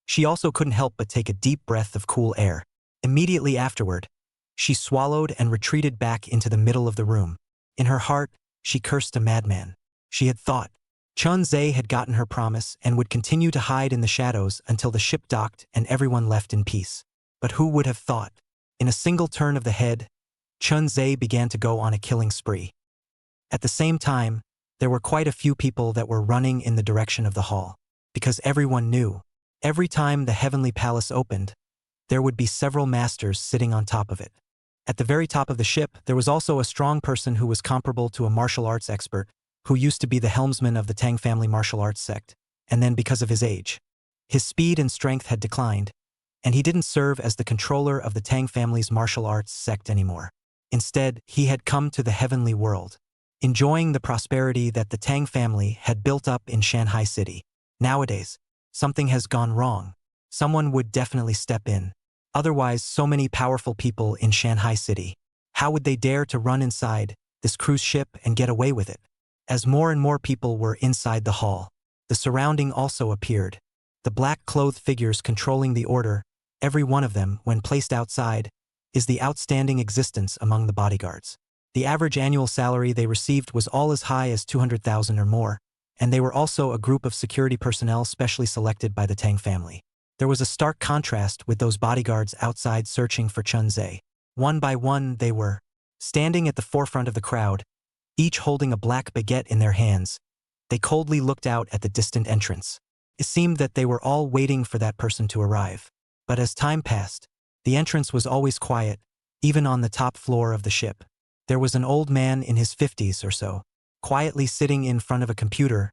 she also couldn't help but take a deep breath of cool air. Immediately afterward, she swallowed and retreated back into the middle of the room. In her heart, she cursed a madman. She had thought Chun Ze had gotten her promise and would continue to hide in the shadows until the ship docked and everyone left in peace. But who would have thought? In a single turn of the head, Chun Ze began to go on a killing spree. At the same time, there were quite a few people that were running in the direction of the hall, because everyone knew, every time the heavenly palace opened, there would be several masters sitting on top of it. At the very top of the ship, there was also a strong person who was comparable to a martial arts expert, who used to be the helmsman of the Tang family martial arts sect, and then because of his age, his speed and strength had declined, and he didn't serve as the controller of the Tang family's martial arts sect anymore. Instead, he had come to the heavenly world, enjoying the prosperity that the Tang family had built up in Shanghai City. Nowadays, something has gone wrong. Someone would definitely step in. Otherwise, so many powerful people in Shanghai City, how would they dare to run inside this cruise ship and get away with it? As more and more people were inside the hall, the surrounding also appeared. The black-clothed figures controlling the order, every one of them, when placed outside, is the outstanding existence among the bodyguards. The average annual salary they received was all as high as 200,000 or more, and they were also a group of security personnel specially selected by the Tang family. There was a stark contrast with those bodyguards outside searching for Chun Ze. One by one they were standing at the forefront of the crowd, each holding a black baguette in their hands. They coldly looked out at the distant entrance. It seemed that they were all waiting for that person to arrive. But as time passed, the entrance was always quiet, even on the top floor of the ship. There was an old man in his 50s or so, quietly sitting in front of a computer,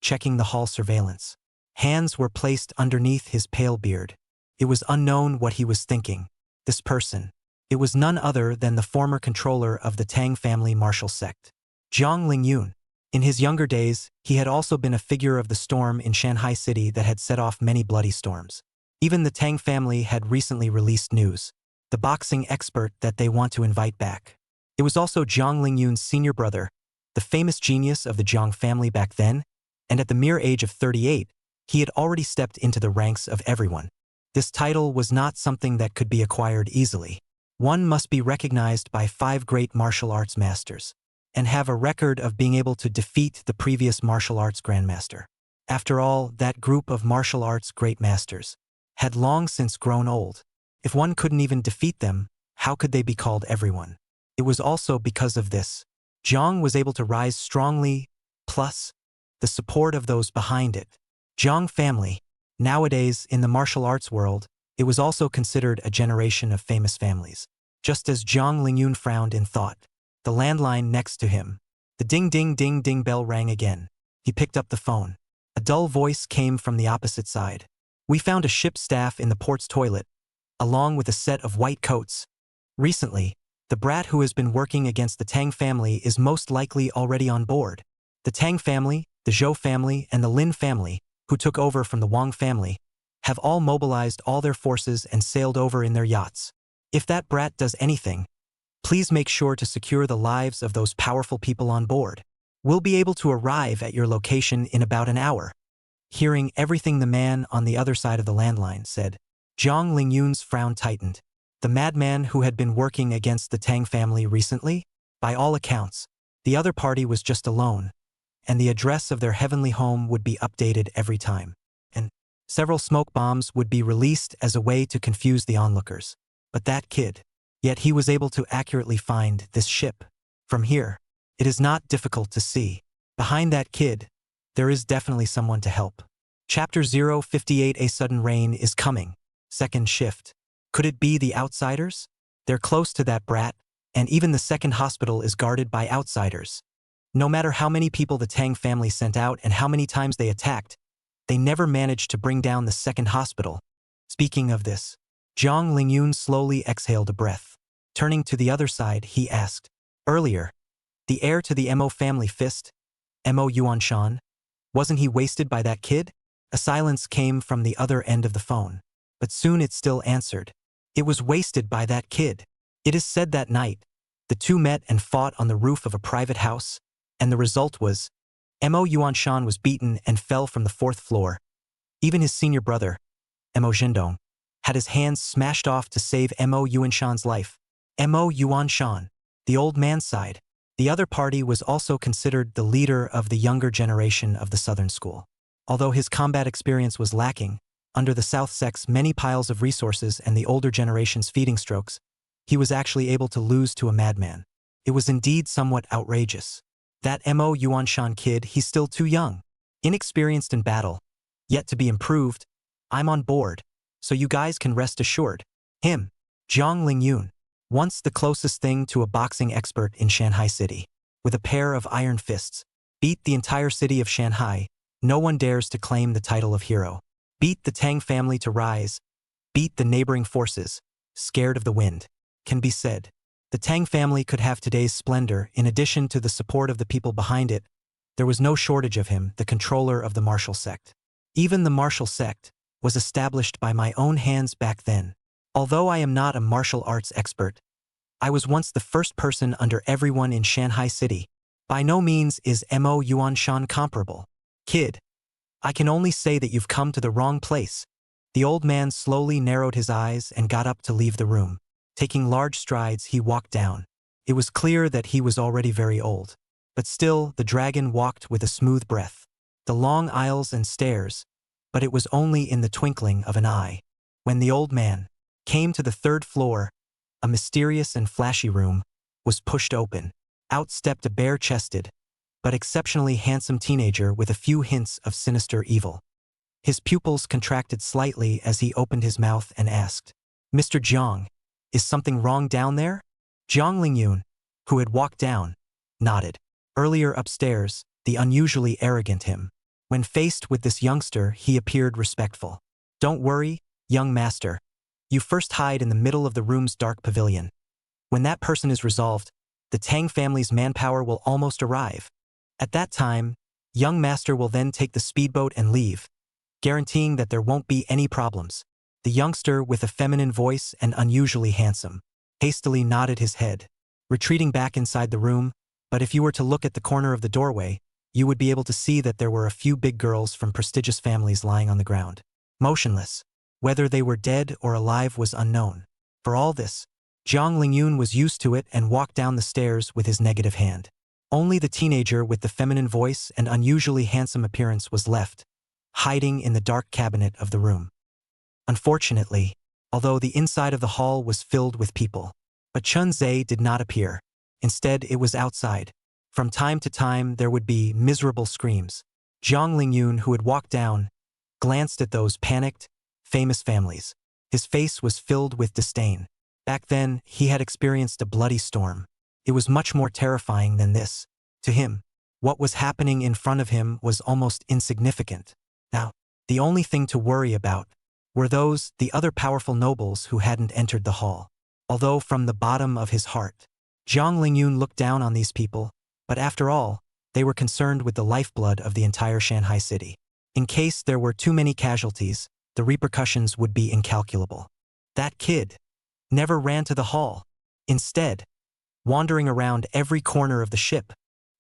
checking the hall surveillance. Hands were placed underneath his pale beard. It was unknown what he was thinking. This person. It was none other than the former controller of the Tang family martial sect, Jiang Lingyun. In his younger days, he had also been a figure of the storm in Shanghai City that had set off many bloody storms. Even the Tang family had recently released news, the boxing expert that they want to invite back. It was also Jiang Lingyun's senior brother, the famous genius of the Jiang family back then, and at the mere age of 38, he had already stepped into the ranks of everyone. This title was not something that could be acquired easily. One must be recognized by 5 great martial arts masters, and have a record of being able to defeat the previous martial arts grandmaster. After all, that group of martial arts great masters had long since grown old. If one couldn't even defeat them, how could they be called everyone? It was also because of this, Jiang was able to rise strongly, plus the support of those behind it. Jiang family. Nowadays, in the martial arts world, it was also considered a generation of famous families. Just as Jiang Lingyun frowned in thought, the landline next to him, the ding-ding-ding-ding bell rang again. He picked up the phone. A dull voice came from the opposite side. We found a ship staff in the port's toilet, along with a set of white coats. Recently, the brat who has been working against the Tang family is most likely already on board. The Tang family, the Zhou family, and the Lin family, who took over from the Wang family, have all mobilized all their forces and sailed over in their yachts. If that brat does anything, please make sure to secure the lives of those powerful people on board. We'll be able to arrive at your location in about an hour. Hearing everything the man on the other side of the landline said, Jiang Lingyun's frown tightened. The madman who had been working against the Tang family recently? By all accounts, the other party was just alone, and the address of their heavenly home would be updated every time. And several smoke bombs would be released as a way to confuse the onlookers. But that kid, yet he was able to accurately find this ship. From here, it is not difficult to see. Behind that kid, there is definitely someone to help. Chapter 058. A sudden rain is coming. Second shift. Could it be the outsiders? They're close to that brat, and even the second hospital is guarded by outsiders. No matter how many people the Tang family sent out and how many times they attacked, they never managed to bring down the second hospital. Speaking of this, Jiang Lingyun slowly exhaled a breath. Turning to the other side, he asked, earlier, the heir to the Mo family fist, Mo Yuanshan, wasn't he wasted by that kid? A silence came from the other end of the phone, but soon it still answered. It was wasted by that kid. It is said that night, the two met and fought on the roof of a private house, and the result was, Mo Yuanshan was beaten and fell from the 4th floor. Even his senior brother, Mo Zhendong, had his hands smashed off to save Mo Yuanshan's life. Mo Yuanshan, the old man's side. The other party was also considered the leader of the younger generation of the Southern School. Although his combat experience was lacking, under the South Sect's many piles of resources and the older generation's feeding strokes, he was actually able to lose to a madman. It was indeed somewhat outrageous. That Mo Yuanshan kid, he's still too young, inexperienced in battle, yet to be improved. I'm on board, so you guys can rest assured. Him, Zhang Lingyun, once the closest thing to a boxing expert in Shanghai City, with a pair of iron fists, beat the entire city of Shanghai. No one dares to claim the title of hero. Beat the Tang family to rise, beat the neighboring forces, scared of the wind. Can be said, the Tang family could have today's splendor in addition to the support of the people behind it. There was no shortage of him, the controller of the martial sect. Even the martial sect was established by my own hands back then. Although I am not a martial arts expert, I was once the first person under everyone in Shanghai City. By no means is Mo Yuanshan comparable. Kid, I can only say that you've come to the wrong place. The old man slowly narrowed his eyes and got up to leave the room. Taking large strides, he walked down. It was clear that he was already very old. But still, the dragon walked with a smooth breath. The long aisles and stairs, but it was only in the twinkling of an eye. When the old man came to the 3rd floor, a mysterious and flashy room was pushed open. Out stepped a bare-chested, but exceptionally handsome teenager with a few hints of sinister evil. His pupils contracted slightly as he opened his mouth and asked, "Mr. Zhang, is something wrong down there?" Zhang Lingyun, who had walked down, nodded. Earlier upstairs, the unusually arrogant him. When faced with this youngster, he appeared respectful. "Don't worry, young master. You first hide in the middle of the room's dark pavilion. When that person is resolved, the Tang family's manpower will almost arrive. At that time, young master will then take the speedboat and leave, guaranteeing that there won't be any problems." The youngster, with a feminine voice and unusually handsome, hastily nodded his head, retreating back inside the room. But if you were to look at the corner of the doorway, you would be able to see that there were a few big girls from prestigious families lying on the ground, motionless. Whether they were dead or alive was unknown. For all this, Zhang Lingyun was used to it and walked down the stairs with his negative hand. Only the teenager with the feminine voice and unusually handsome appearance was left, hiding in the dark cabinet of the room. Unfortunately, although the inside of the hall was filled with people, but Chun Ze did not appear. Instead, it was outside. From time to time, there would be miserable screams. Zhang Lingyun, who had walked down, glanced at those panicked, famous families. His face was filled with disdain. Back then, he had experienced a bloody storm. It was much more terrifying than this. To him, what was happening in front of him was almost insignificant. Now, the only thing to worry about were the other powerful nobles who hadn't entered the hall. Although from the bottom of his heart, Zhang Lingyun looked down on these people, but after all, they were concerned with the lifeblood of the entire Shanghai city. In case there were too many casualties, the repercussions would be incalculable. That kid never ran to the hall, instead, wandering around every corner of the ship.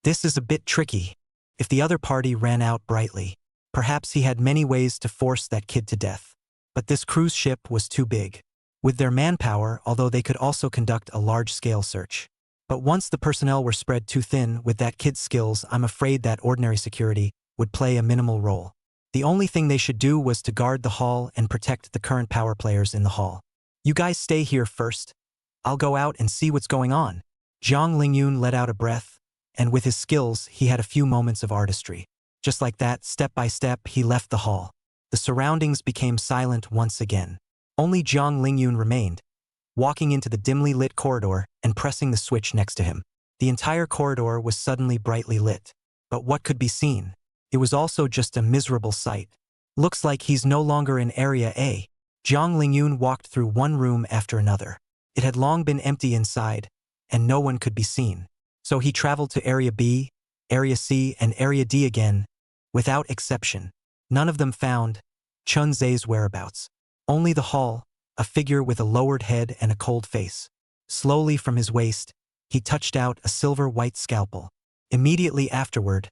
This is a bit tricky. If the other party ran out brightly, perhaps he had many ways to force that kid to death. But this cruise ship was too big. With their manpower, although they could also conduct a large-scale search. But once the personnel were spread too thin with that kid's skills, I'm afraid that ordinary security would play a minimal role. The only thing they should do was to guard the hall and protect the current power players in the hall. "You guys stay here first. I'll go out and see what's going on." Zhang Lingyun let out a breath, and with his skills, he had a few moments of artistry. Just like that, step by step, he left the hall. The surroundings became silent once again. Only Zhang Lingyun remained, walking into the dimly lit corridor and pressing the switch next to him. The entire corridor was suddenly brightly lit. But what could be seen? It was also just a miserable sight. "Looks like he's no longer in Area A." Zhang Lingyun walked through one room after another. It had long been empty inside, and no one could be seen. So he traveled to Area B, Area C, and Area D again, without exception. None of them found Chun Ze's whereabouts. Only the hall, a figure with a lowered head and a cold face. Slowly from his waist, he touched out a silver-white scalpel. Immediately afterward,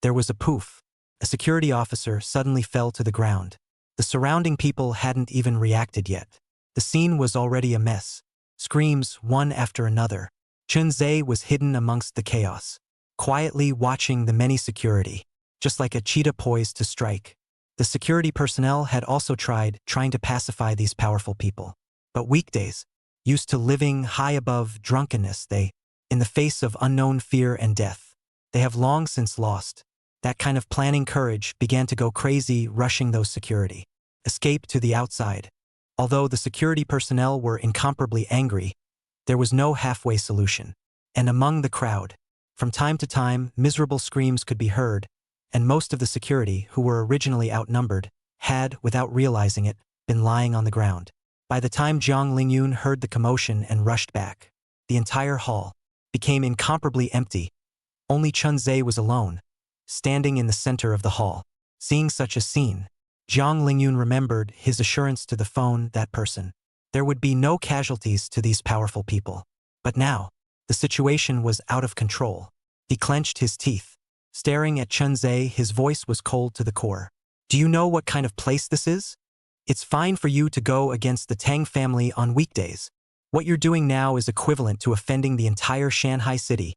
there was a poof. A security officer suddenly fell to the ground. The surrounding people hadn't even reacted yet. The scene was already a mess. Screams, one after another. Chun Ze was hidden amongst the chaos, quietly watching the many security, just like a cheetah poised to strike. The security personnel had also trying to pacify these powerful people. But weekdays, used to living high above drunkenness, in the face of unknown fear and death, they have long since lost. That kind of planning courage began to go crazy, rushing those security. Escape to the outside. Although the security personnel were incomparably angry, there was no halfway solution. And among the crowd, from time to time, miserable screams could be heard, and most of the security, who were originally outnumbered, had, without realizing it, been lying on the ground. By the time Jiang Lingyun heard the commotion and rushed back, the entire hall became incomparably empty. Only Chun Ze was alone, standing in the center of the hall. Seeing such a scene, Jiang Lingyun remembered his assurance to the phone that person. There would be no casualties to these powerful people. But now, the situation was out of control. He clenched his teeth. Staring at Chun Ze, his voice was cold to the core. Do you know what kind of place this is? It's fine for you to go against the Tang family on weekdays. What you're doing now is equivalent to offending the entire Shanghai city.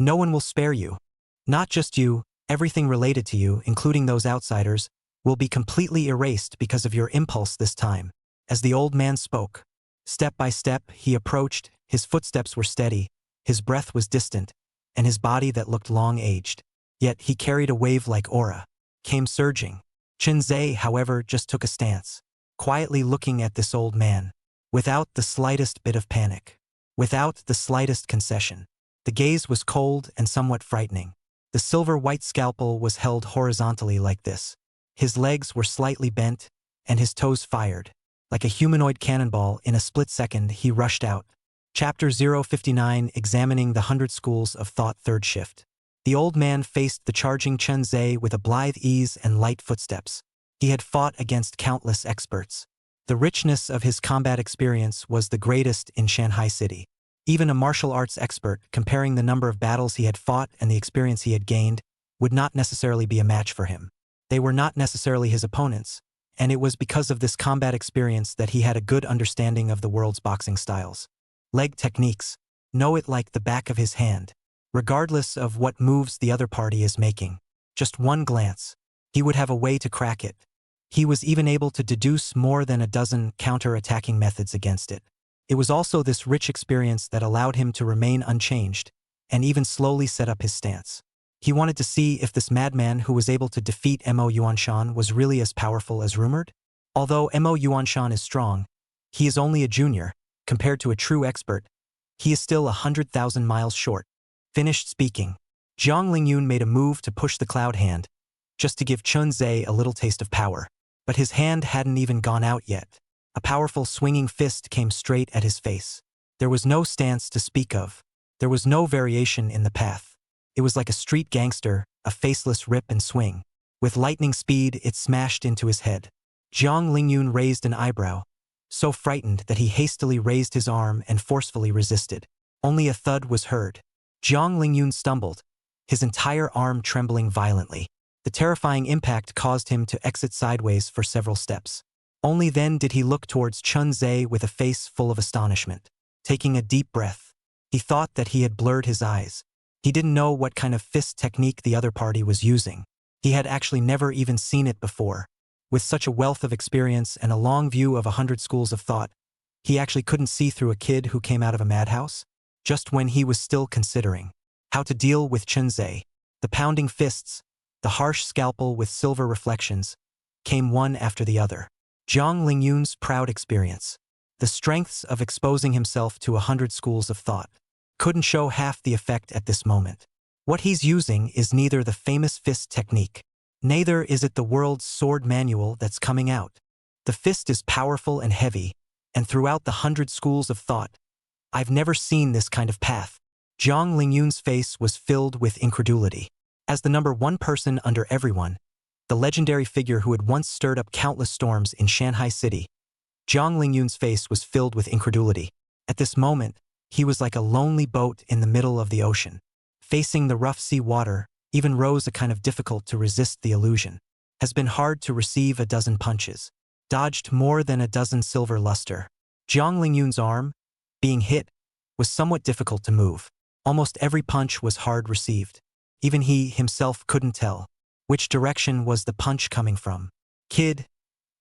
No one will spare you. Not just you, everything related to you, including those outsiders, will be completely erased because of your impulse this time. As the old man spoke, step by step, he approached. His footsteps were steady, his breath was distant, and his body that looked long-aged. Yet he carried a wave-like aura, came surging. Chun Ze, however, just took a stance, quietly looking at this old man, without the slightest bit of panic, without the slightest concession. The gaze was cold and somewhat frightening. The silver-white scalpel was held horizontally like this. His legs were slightly bent, and his toes fired. Like a humanoid cannonball, in a split second, he rushed out. Chapter 059, Examining the 100 Schools of Thought, Third Shift. The old man faced the charging Chun Ze with a blithe ease and light footsteps. He had fought against countless experts. The richness of his combat experience was the greatest in Shanghai City. Even a martial arts expert, comparing the number of battles he had fought and the experience he had gained, would not necessarily be a match for him. They were not necessarily his opponents, and it was because of this combat experience that he had a good understanding of the world's boxing styles. Leg techniques, know it like the back of his hand, regardless of what moves the other party is making. Just one glance, he would have a way to crack it. He was even able to deduce more than a dozen counter-attacking methods against it. It was also this rich experience that allowed him to remain unchanged, and even slowly set up his stance. He wanted to see if this madman who was able to defeat Mo Yuanshan was really as powerful as rumored. Although Mo Yuanshan is strong, he is only a junior. Compared to a true expert, he is still 100,000 miles short. Finished speaking, Jiang Lingyun made a move to push the cloud hand, just to give Chun Ze a little taste of power. But his hand hadn't even gone out yet. A powerful swinging fist came straight at his face. There was no stance to speak of. There was no variation in the path. It was like a street gangster, a faceless rip and swing. With lightning speed, it smashed into his head. Jiang Lingyun raised an eyebrow, so frightened that he hastily raised his arm and forcefully resisted. Only a thud was heard. Jiang Lingyun stumbled, his entire arm trembling violently. The terrifying impact caused him to exit sideways for several steps. Only then did he look towards Chun Ze with a face full of astonishment. Taking a deep breath, he thought that he had blurred his eyes. He didn't know what kind of fist technique the other party was using. He had actually never even seen it before. With such a wealth of experience and a long view of 100 schools of thought, he actually couldn't see through a kid who came out of a madhouse. Just when he was still considering how to deal with Chun Ze, the pounding fists, the harsh scalpel with silver reflections, came one after the other. Jiang Lingyun's proud experience, the strengths of exposing himself to 100 schools of thought, couldn't show half the effect at this moment. What he's using is neither the famous fist technique, neither is it the world's sword manual that's coming out. The fist is powerful and heavy, and throughout the 100 schools of thought, I've never seen this kind of path. Jiang Lingyun's face was filled with incredulity. As the number one person under everyone, the legendary figure who had once stirred up countless storms in Shanghai City, Jiang Lingyun's face was filled with incredulity. At this moment, he was like a lonely boat in the middle of the ocean, Facing the rough sea water, even rose a kind of difficult to resist the illusion. Has been hard to receive a dozen punches. Dodged more than a dozen silver luster. Jiang Lingyun's arm, being hit, was somewhat difficult to move. Almost every punch was hard received. Even he himself couldn't tell which direction was the punch coming from. Kid,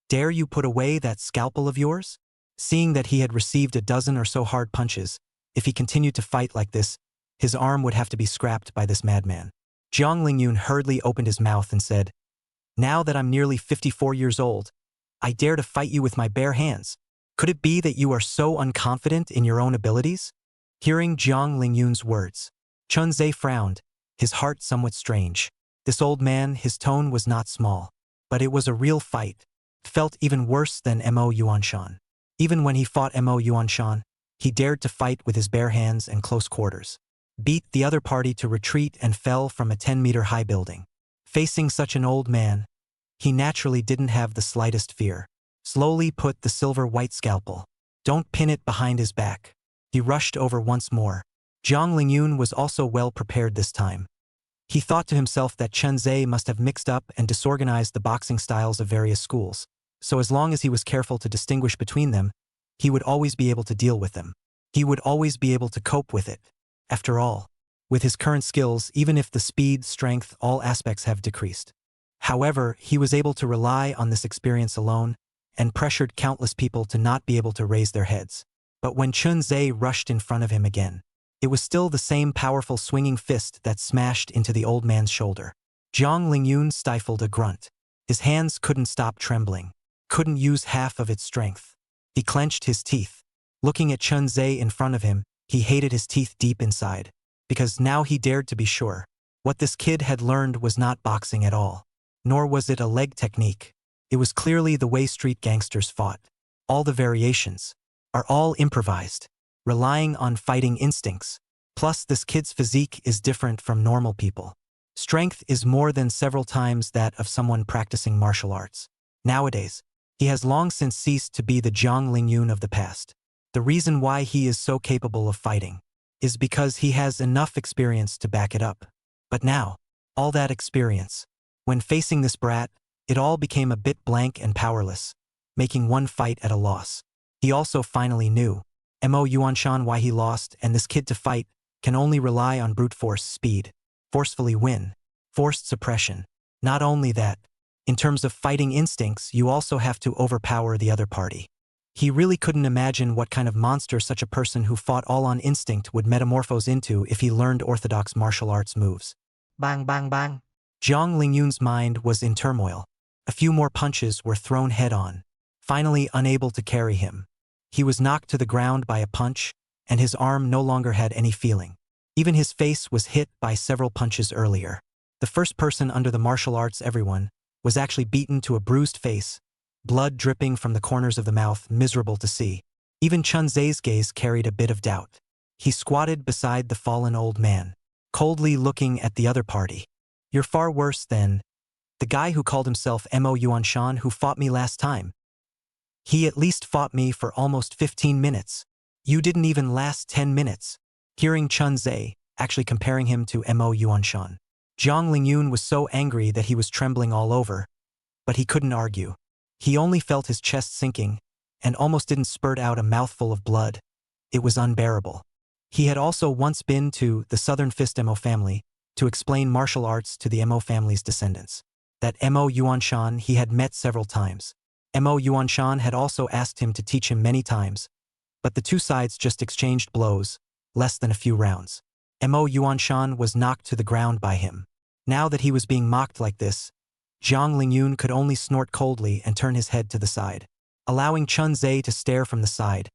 dare you put away that scalpel of yours? Seeing that he had received a dozen or so hard punches, if he continued to fight like this, his arm would have to be scrapped by this madman. Jiang Lingyun hurriedly opened his mouth and said, "Now that I'm nearly 54 years old, I dare to fight you with my bare hands. Could it be that you are so unconfident in your own abilities?" Hearing Jiang Lingyun's words, Chun Ze frowned, his heart somewhat strange. This old man, his tone was not small, but it was a real fight. It felt even worse than Mo Yuanshan. Even when he fought Mo Yuanshan, he dared to fight with his bare hands and close quarters. Beat the other party to retreat and fell from a 10-meter-high building. Facing such an old man, he naturally didn't have the slightest fear. Slowly put the silver-white scalpel. Don't pin it behind his back. He rushed over once more. Jiang Lingyun was also well prepared this time. He thought to himself that Chun Ze must have mixed up and disorganized the boxing styles of various schools, so as long as he was careful to distinguish between them, he would always be able to deal with them. He would always be able to cope with it. After all, with his current skills, even if the speed, strength, all aspects have decreased. However, he was able to rely on this experience alone and pressured countless people to not be able to raise their heads. But when Chun Ze rushed in front of him again, it was still the same powerful swinging fist that smashed into the old man's shoulder. Jiang Lingyun stifled a grunt. His hands couldn't stop trembling, couldn't use half of its strength. He clenched his teeth. Looking at Chun Ze in front of him, he hated his teeth deep inside, because now he dared to be sure. What this kid had learned was not boxing at all, nor was it a leg technique. It was clearly the way street gangsters fought. All the variations are all improvised, relying on fighting instincts. Plus, this kid's physique is different from normal people. Strength is more than several times that of someone practicing martial arts. Nowadays, he has long since ceased to be the Jiang Lingyun of the past. The reason why he is so capable of fighting is because he has enough experience to back it up. But now, all that experience, when facing this brat, it all became a bit blank and powerless, making one fight at a loss. He also finally knew Mo Yuanshan why he lost, and this kid to fight can only rely on brute force speed, forcefully win, forced suppression. Not only that, in terms of fighting instincts, you also have to overpower the other party. He really couldn't imagine what kind of monster such a person who fought all on instinct would metamorphose into if he learned orthodox martial arts moves. Bang, bang, bang. Jiang Lingyun's mind was in turmoil. A few more punches were thrown head-on. Finally unable to carry him, he was knocked to the ground by a punch, and his arm no longer had any feeling. Even his face was hit by several punches earlier. The first person under the martial arts everyone was actually beaten to a bruised face, blood dripping from the corners of the mouth, miserable to see. Even Chun Ze's gaze carried a bit of doubt. He squatted beside the fallen old man, coldly looking at the other party. "You're far worse than the guy who called himself Mo Yuanshan who fought me last time. He at least fought me for almost 15 minutes. You didn't even last 10 minutes. Hearing Chun Ze, actually comparing him to Mo Yuanshan, Jiang Lingyun was so angry that he was trembling all over, but he couldn't argue. He only felt his chest sinking, and almost didn't spurt out a mouthful of blood. It was unbearable. He had also once been to the Southern Fist Mo family to explain martial arts to the Mo family's descendants. That Mo Yuanshan he had met several times. Mo Yuanshan had also asked him to teach him many times, but the two sides just exchanged blows, less than a few rounds. Mo Yuanshan was knocked to the ground by him. Now that he was being mocked like this, Jiang Lingyun could only snort coldly and turn his head to the side, allowing Chun Ze to stare from the side.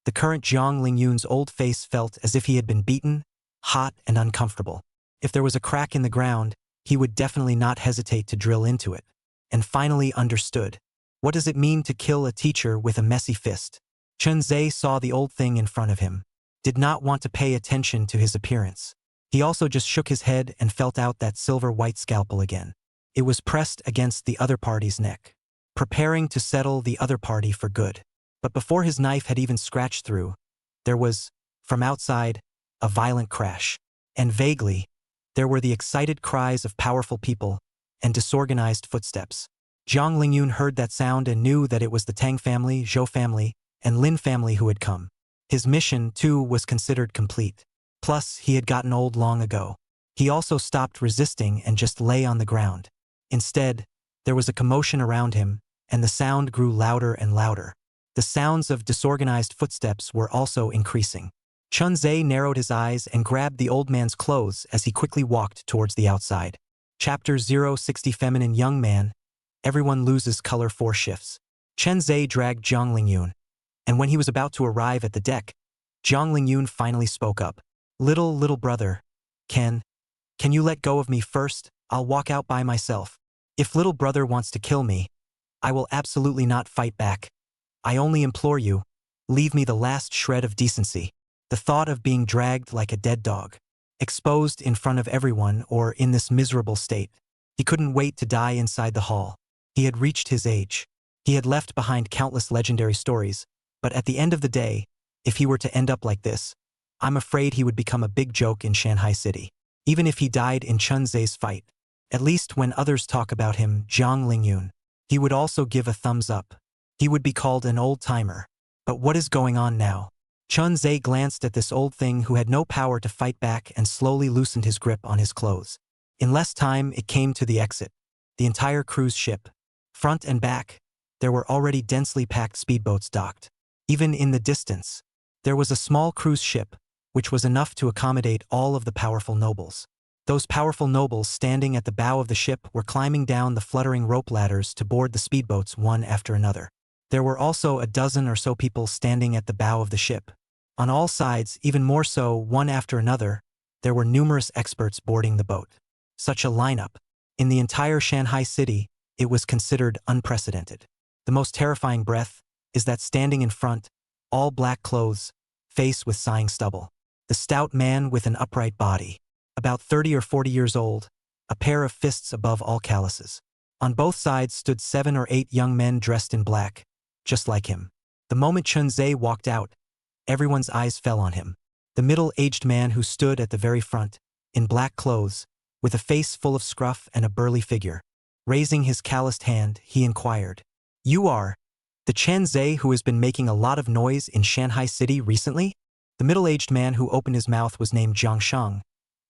The current Jiang Lingyun's old face felt as if he had been beaten, hot and uncomfortable. If there was a crack in the ground, he would definitely not hesitate to drill into it. And finally understood. What does it mean to kill a teacher with a messy fist? Chun Ze saw the old thing in front of him, did not want to pay attention to his appearance. He also just shook his head and felt out that silver-white scalpel again. It was pressed against the other party's neck, preparing to settle the other party for good. But before his knife had even scratched through, there was, from outside, a violent crash. And vaguely, There were the excited cries of powerful people and disorganized footsteps. Jiang Lingyun heard that sound and knew that it was the Tang family, Zhou family, and Lin family who had come. His mission, too, was considered complete. Plus, he had gotten old long ago. He also stopped resisting and just lay on the ground. Instead, there was a commotion around him, and the sound grew louder and louder. The sounds of disorganized footsteps were also increasing. Chun Ze narrowed his eyes and grabbed the old man's clothes as he quickly walked towards the outside. Chapter 060 Feminine Young Man. Everyone loses color 4 shifts. Chun Ze dragged Jiang Lingyun, and when he was about to arrive at the deck, Jiang Lingyun finally spoke up. Little brother, can you let go of me first? I'll walk out by myself. If little brother wants to kill me, I will absolutely not fight back. I only implore you, leave me the last shred of decency. The thought of being dragged like a dead dog, exposed in front of everyone or in this miserable state. He couldn't wait to die inside the hall. He had reached his age. He had left behind countless legendary stories, but at the end of the day, if he were to end up like this, I'm afraid he would become a big joke in Shanghai City. Even if he died in Chun Ze's fight, at least when others talk about him, Jiang Lingyun, he would also give a thumbs up. He would be called an old-timer. But what is going on now? Chun Ze glanced at this old thing who had no power to fight back and slowly loosened his grip on his clothes. In less time, it came to the exit. The entire cruise ship. Front and back, there were already densely packed speedboats docked. Even in the distance, there was a small cruise ship, which was enough to accommodate all of the powerful nobles. Those powerful nobles standing at the bow of the ship were climbing down the fluttering rope ladders to board the speedboats one after another. There were also a dozen or so people standing at the bow of the ship. On all sides, even more so, one after another, there were numerous experts boarding the boat. Such a lineup. In the entire Shanghai city, it was considered unprecedented. The most terrifying breath is that standing in front, all black clothes, face with sighing stubble. The stout man with an upright body, about 30 or 40 years old, a pair of fists above all calluses. On both sides stood 7 or 8 young men dressed in black, just like him. The moment Chun Ze walked out, everyone's eyes fell on him. The middle-aged man who stood at the very front, in black clothes, with a face full of scruff and a burly figure. Raising his calloused hand, he inquired, "You are the Chun Ze who has been making a lot of noise in Shanghai City recently?" The middle-aged man who opened his mouth was named Zhang Sheng,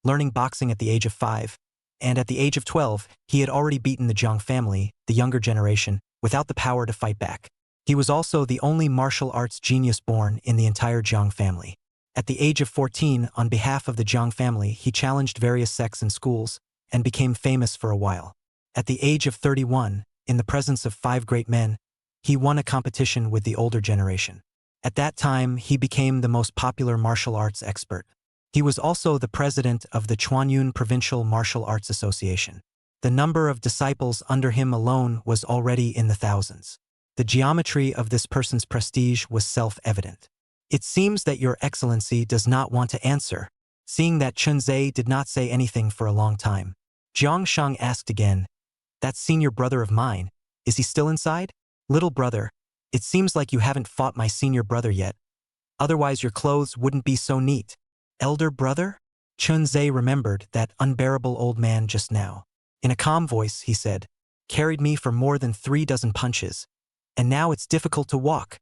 learning boxing at the age of 5, and at the age of 12, he had already beaten the Zhang family, the younger generation, without the power to fight back. He was also the only martial arts genius born in the entire Zhang family. At the age of 14, on behalf of the Zhang family, he challenged various sects and schools and became famous for a while. At the age of 31, in the presence of 5 great men, he won a competition with the older generation. At that time, he became the most popular martial arts expert. He was also the president of the Chuanyun Provincial Martial Arts Association. The number of disciples under him alone was already in the thousands. The geometry of this person's prestige was self-evident. "It seems that your excellency does not want to answer." Seeing that Chun Ze did not say anything for a long time, Zhang Sheng asked again, "That senior brother of mine, is he still inside?" "Little brother, it seems like you haven't fought my senior brother yet. Otherwise your clothes wouldn't be so neat." "Elder brother?" Chun Ze remembered that unbearable old man just now. In a calm voice, he said, "Carried me for more than 3 dozen punches, and now it's difficult to walk."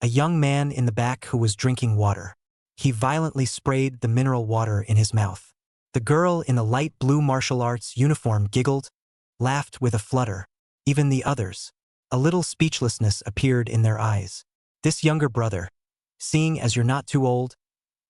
A young man in the back who was drinking water. He violently sprayed the mineral water in his mouth. The girl in the light blue martial arts uniform giggled, laughed with a flutter. Even the others. A little speechlessness appeared in their eyes. "This younger brother, seeing as you're not too old,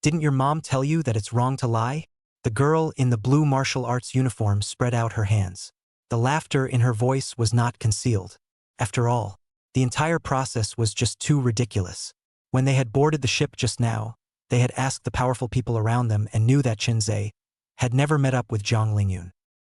didn't your mom tell you that it's wrong to lie?" The girl in the blue martial arts uniform spread out her hands. The laughter in her voice was not concealed. After all, the entire process was just too ridiculous. When they had boarded the ship just now, they had asked the powerful people around them and knew that Chun Ze had never met up with Jiang Lingyun.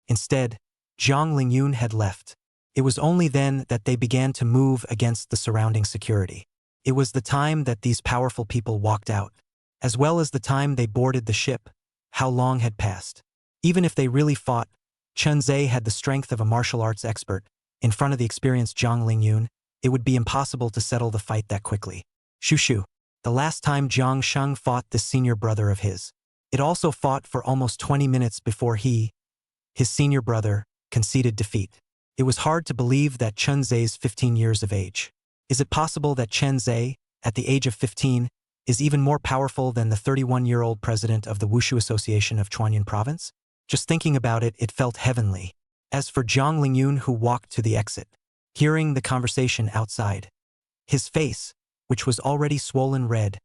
Instead, Jiang Lingyun had left. It was only then that they began to move against the surrounding security. It was the time that these powerful people walked out, as well as the time they boarded the ship. How long had passed? Even if they really fought, Chun Ze had the strength of a martial arts expert. In front of the experienced Jiang Lingyun, it would be impossible to settle the fight that quickly. Shushu. The last time Zhang Sheng fought this senior brother of his, It also fought for almost 20 minutes before he, his senior brother, conceded defeat. It was hard to believe that Chun Ze's 15 years of age. Is it possible that Chun Ze, at the age of 15, is even more powerful than the 31-year-old president of the Wushu Association of Chuanyan Province? Just thinking about it, it felt heavenly. As for Zhang Lingyun, who walked to the exit, hearing the conversation outside, his face, which was already swollen red,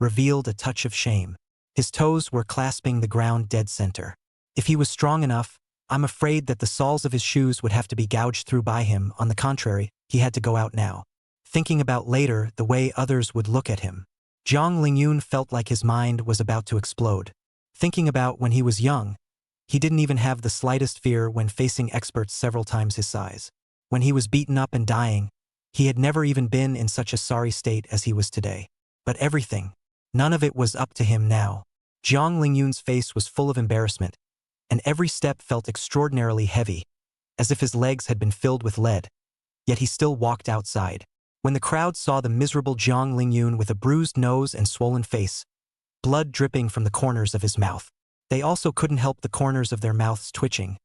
revealed a touch of shame. His toes were clasping the ground dead center. If he was strong enough, I'm afraid that the soles of his shoes would have to be gouged through by him. On the contrary, he had to go out now. Thinking about later the way others would look at him, Zhang Lingyun felt like his mind was about to explode. Thinking about when he was young, he didn't even have the slightest fear when facing experts several times his size. When he was beaten up and dying, he had never even been in such a sorry state as he was today. But everything, none of it was up to him now. Zhang Lingyun's face was full of embarrassment, and every step felt extraordinarily heavy, as if his legs had been filled with lead. Yet he still walked outside. When the crowd saw the miserable Zhang Lingyun with a bruised nose and swollen face, blood dripping from the corners of his mouth, they also couldn't help the corners of their mouths twitching,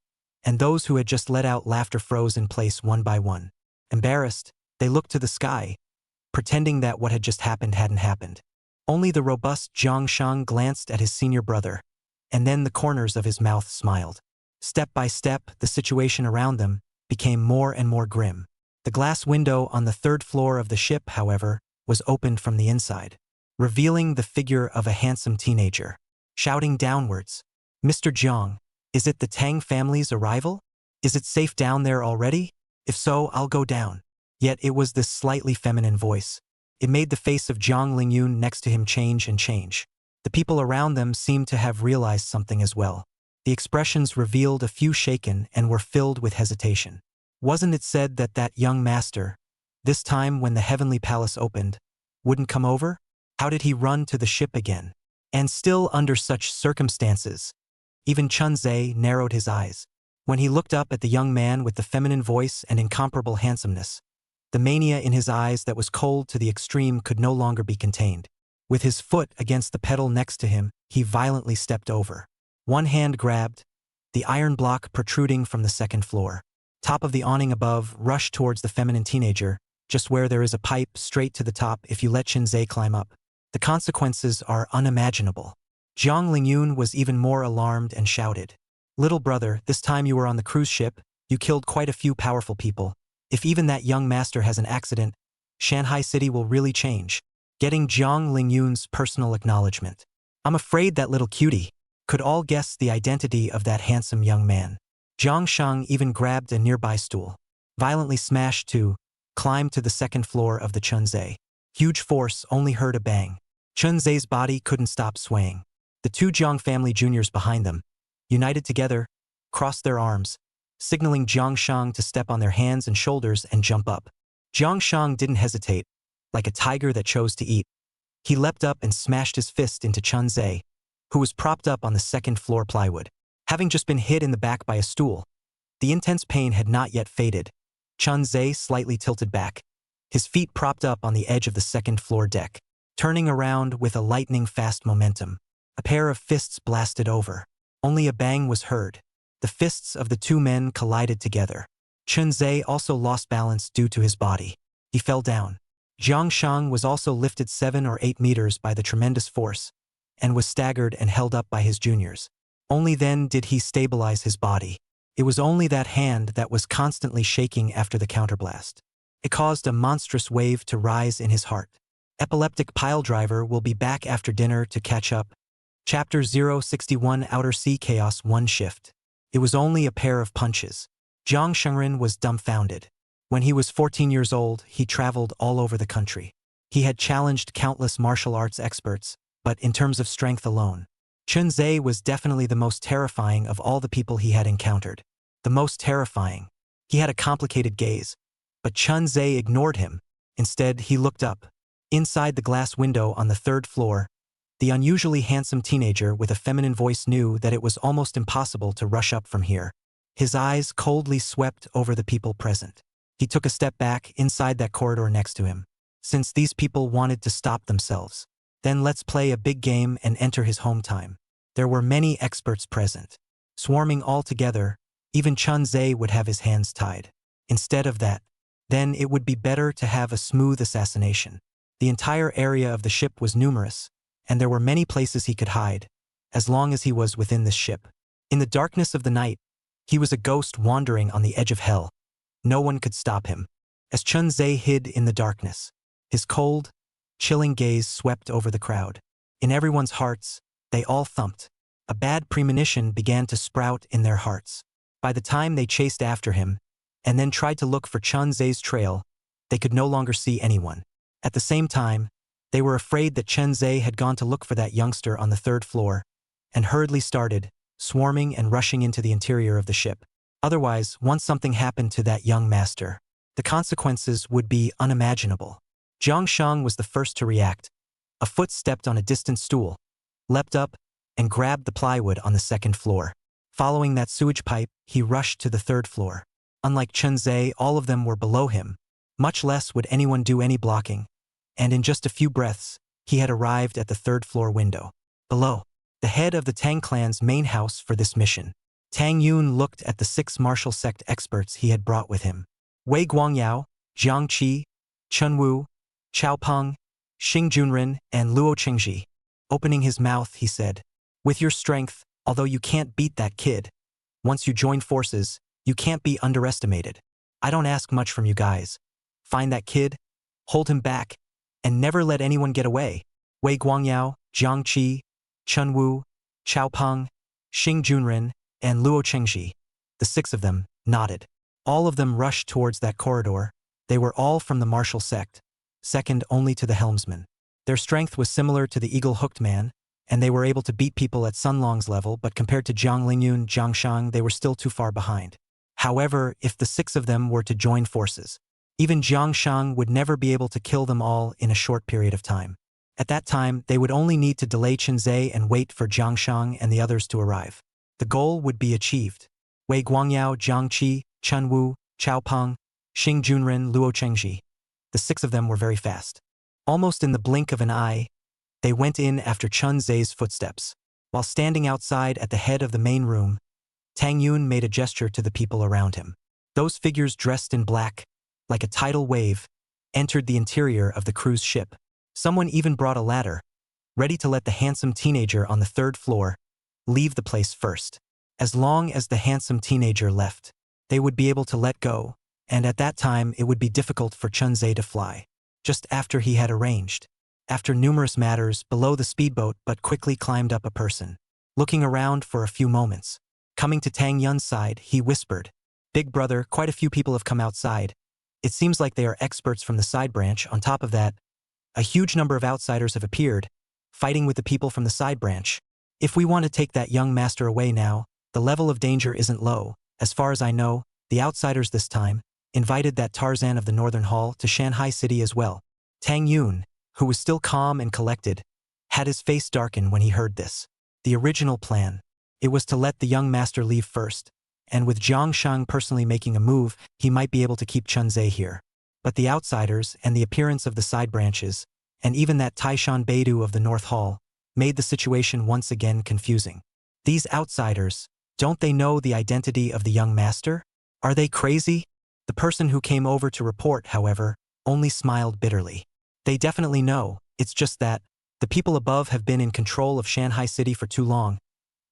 and those who had just let out laughter froze in place one by one. Embarrassed, they looked to the sky, pretending that what had just happened hadn't happened. Only the robust Zhang Shang glanced at his senior brother, and then the corners of his mouth smiled. Step by step, the situation around them became more and more grim. The glass window on the third floor of the ship, however, was opened from the inside, revealing the figure of a handsome teenager. Shouting downwards, "Mr. Zhang, is it the Tang family's arrival? Is it safe down there already? If so, I'll go down." Yet it was this slightly feminine voice. It made the face of Zhang Lingyun next to him change and change. The people around them seemed to have realized something as well. The expressions revealed a few shaken and were filled with hesitation. Wasn't it said that that young master, this time when the heavenly palace opened, wouldn't come over? How did he run to the ship again? And still under such circumstances, even Chun Ze narrowed his eyes. When he looked up at the young man with the feminine voice and incomparable handsomeness, the mania in his eyes that was cold to the extreme could no longer be contained. With his foot against the pedal next to him, he violently stepped over. One hand grabbed the iron block protruding from the second floor. Top of the awning above rushed towards the feminine teenager, just where there is a pipe straight to the top if you let Chun Ze climb up. The consequences are unimaginable. Zhang Lingyun was even more alarmed and shouted, "Little brother, this time you were on the cruise ship, you killed quite a few powerful people. If even that young master has an accident, Shanghai City will really change." Getting Zhang Lingyun's personal acknowledgement. "I'm afraid that little cutie could all guess the identity of that handsome young man." Zhang Shang even grabbed a nearby stool, violently smashed to, climbed to the second floor of the Chun Ze. Huge force only heard a bang. Chun Ze's body couldn't stop swaying. The two Zhang family juniors behind them, united together, crossed their arms, signaling Zhang Shang to step on their hands and shoulders and jump up. Zhang Shang didn't hesitate, like a tiger that chose to eat. He leapt up and smashed his fist into Chun Ze, who was propped up on the second floor plywood. Having just been hit in the back by a stool, the intense pain had not yet faded. Chun Ze slightly tilted back, his feet propped up on the edge of the second floor deck. Turning around with a lightning-fast momentum, a pair of fists blasted over. Only a bang was heard. The fists of the two men collided together. Chun Ze also lost balance due to his body. He fell down. Zhang Shang was also lifted 7 or 8 meters by the tremendous force, and was staggered and held up by his juniors. Only then did he stabilize his body. It was only that hand that was constantly shaking after the counterblast. It caused a monstrous wave to rise in his heart. Epileptic piledriver will be back after dinner to catch up. Chapter 061 Outer Sea Chaos 1 Shift. It was only a pair of punches. Zhang Shengren was dumbfounded. When he was 14 years old, he traveled all over the country. He had challenged countless martial arts experts, but in terms of strength alone, Chun Ze was definitely the most terrifying of all the people he had encountered. The most terrifying. He had a complicated gaze, but Chun Ze ignored him. Instead, he looked up. Inside the glass window on the third floor, the unusually handsome teenager with a feminine voice knew that it was almost impossible to rush up from here. His eyes coldly swept over the people present. He took a step back inside that corridor next to him. Since these people wanted to stop themselves, then let's play a big game and enter his home time. There were many experts present. Swarming all together, even Chun Ze would have his hands tied. Instead of that, then it would be better to have a smooth assassination. The entire area of the ship was numerous, and there were many places he could hide, as long as he was within the ship. In the darkness of the night, he was a ghost wandering on the edge of hell. No one could stop him. As Chun Ze hid in the darkness, his cold, chilling gaze swept over the crowd. In everyone's hearts, they all thumped. A bad premonition began to sprout in their hearts. By the time they chased after him, and then tried to look for Chun Ze's trail, they could no longer see anyone. At the same time, they were afraid that Chun Ze had gone to look for that youngster on the 3rd floor, and hurriedly started, swarming and rushing into the interior of the ship. Otherwise, once something happened to that young master, the consequences would be unimaginable. Jiang Shang was the first to react. A foot stepped on a distant stool, leapt up, and grabbed the plywood on the 2nd floor. Following that sewage pipe, he rushed to the 3rd floor. Unlike Chun Ze, all of them were below him. Much less would anyone do any blocking, and in just a few breaths, he had arrived at the 3rd floor window. Below, the head of the Tang clan's main house for this mission. Tang Yun looked at the 6 martial sect experts he had brought with him. Wei Guangyao, Jiang Qi, Chun Wu, Chao Peng, Xing Junren, and Luo Qingji. Opening his mouth, he said, "With your strength, although you can't beat that kid, once you join forces, you can't be underestimated. I don't ask much from you guys. Find that kid, hold him back, and never let anyone get away." Wei Guangyao, Jiang Qi, Chun Wu, Chao Peng, Xing Junren, and Luo Qingji. The 6 of them nodded. All of them rushed towards that corridor. They were all from the martial sect, second only to the helmsman. Their strength was similar to the eagle-hooked man, and they were able to beat people at Sun Long's level, but compared to Jiang Lingyun, Jiang Shang, they were still too far behind. However, if the 6 of them were to join forces, even Jiang Shang would never be able to kill them all in a short period of time. At that time, they would only need to delay Chun Ze and wait for Jiang Shang and the others to arrive. The goal would be achieved. Wei Guangyao, Jiang Qi, Chun Wu, Chao Peng, Xing Junren, Luo Qingji. The 6 of them were very fast. Almost in the blink of an eye, they went in after Chun Ze's footsteps. While standing outside at the head of the main room, Tang Yun made a gesture to the people around him. Those figures dressed in black, like a tidal wave, entered the interior of the cruise ship. Someone even brought a ladder, ready to let the handsome teenager on the 3rd floor leave the place first. As long as the handsome teenager left, they would be able to let go, and at that time it would be difficult for Chun Ze to fly. Just after he had arranged. After numerous matters, below the speedboat but quickly climbed up a person. Looking around for a few moments. Coming to Tang Yun's side, he whispered, "Big brother, quite a few people have come outside. It seems like they are experts from the side branch. On top of that, a huge number of outsiders have appeared, fighting with the people from the side branch. If we want to take that young master away now, the level of danger isn't low. As far as I know, the outsiders this time invited that Tarzan of the Northern Hall to Shanghai City as well." Tang Yun, who was still calm and collected, had his face darken when he heard this. The original plan. It was to let the young master leave first, and with Jiang Shang personally making a move, he might be able to keep Chun Ze here. But the outsiders and the appearance of the side branches, and even that Taishan Beidou of the North Hall, made the situation once again confusing. These outsiders, don't they know the identity of the young master? Are they crazy? The person who came over to report, however, only smiled bitterly. They definitely know, it's just that the people above have been in control of Shanghai City for too long.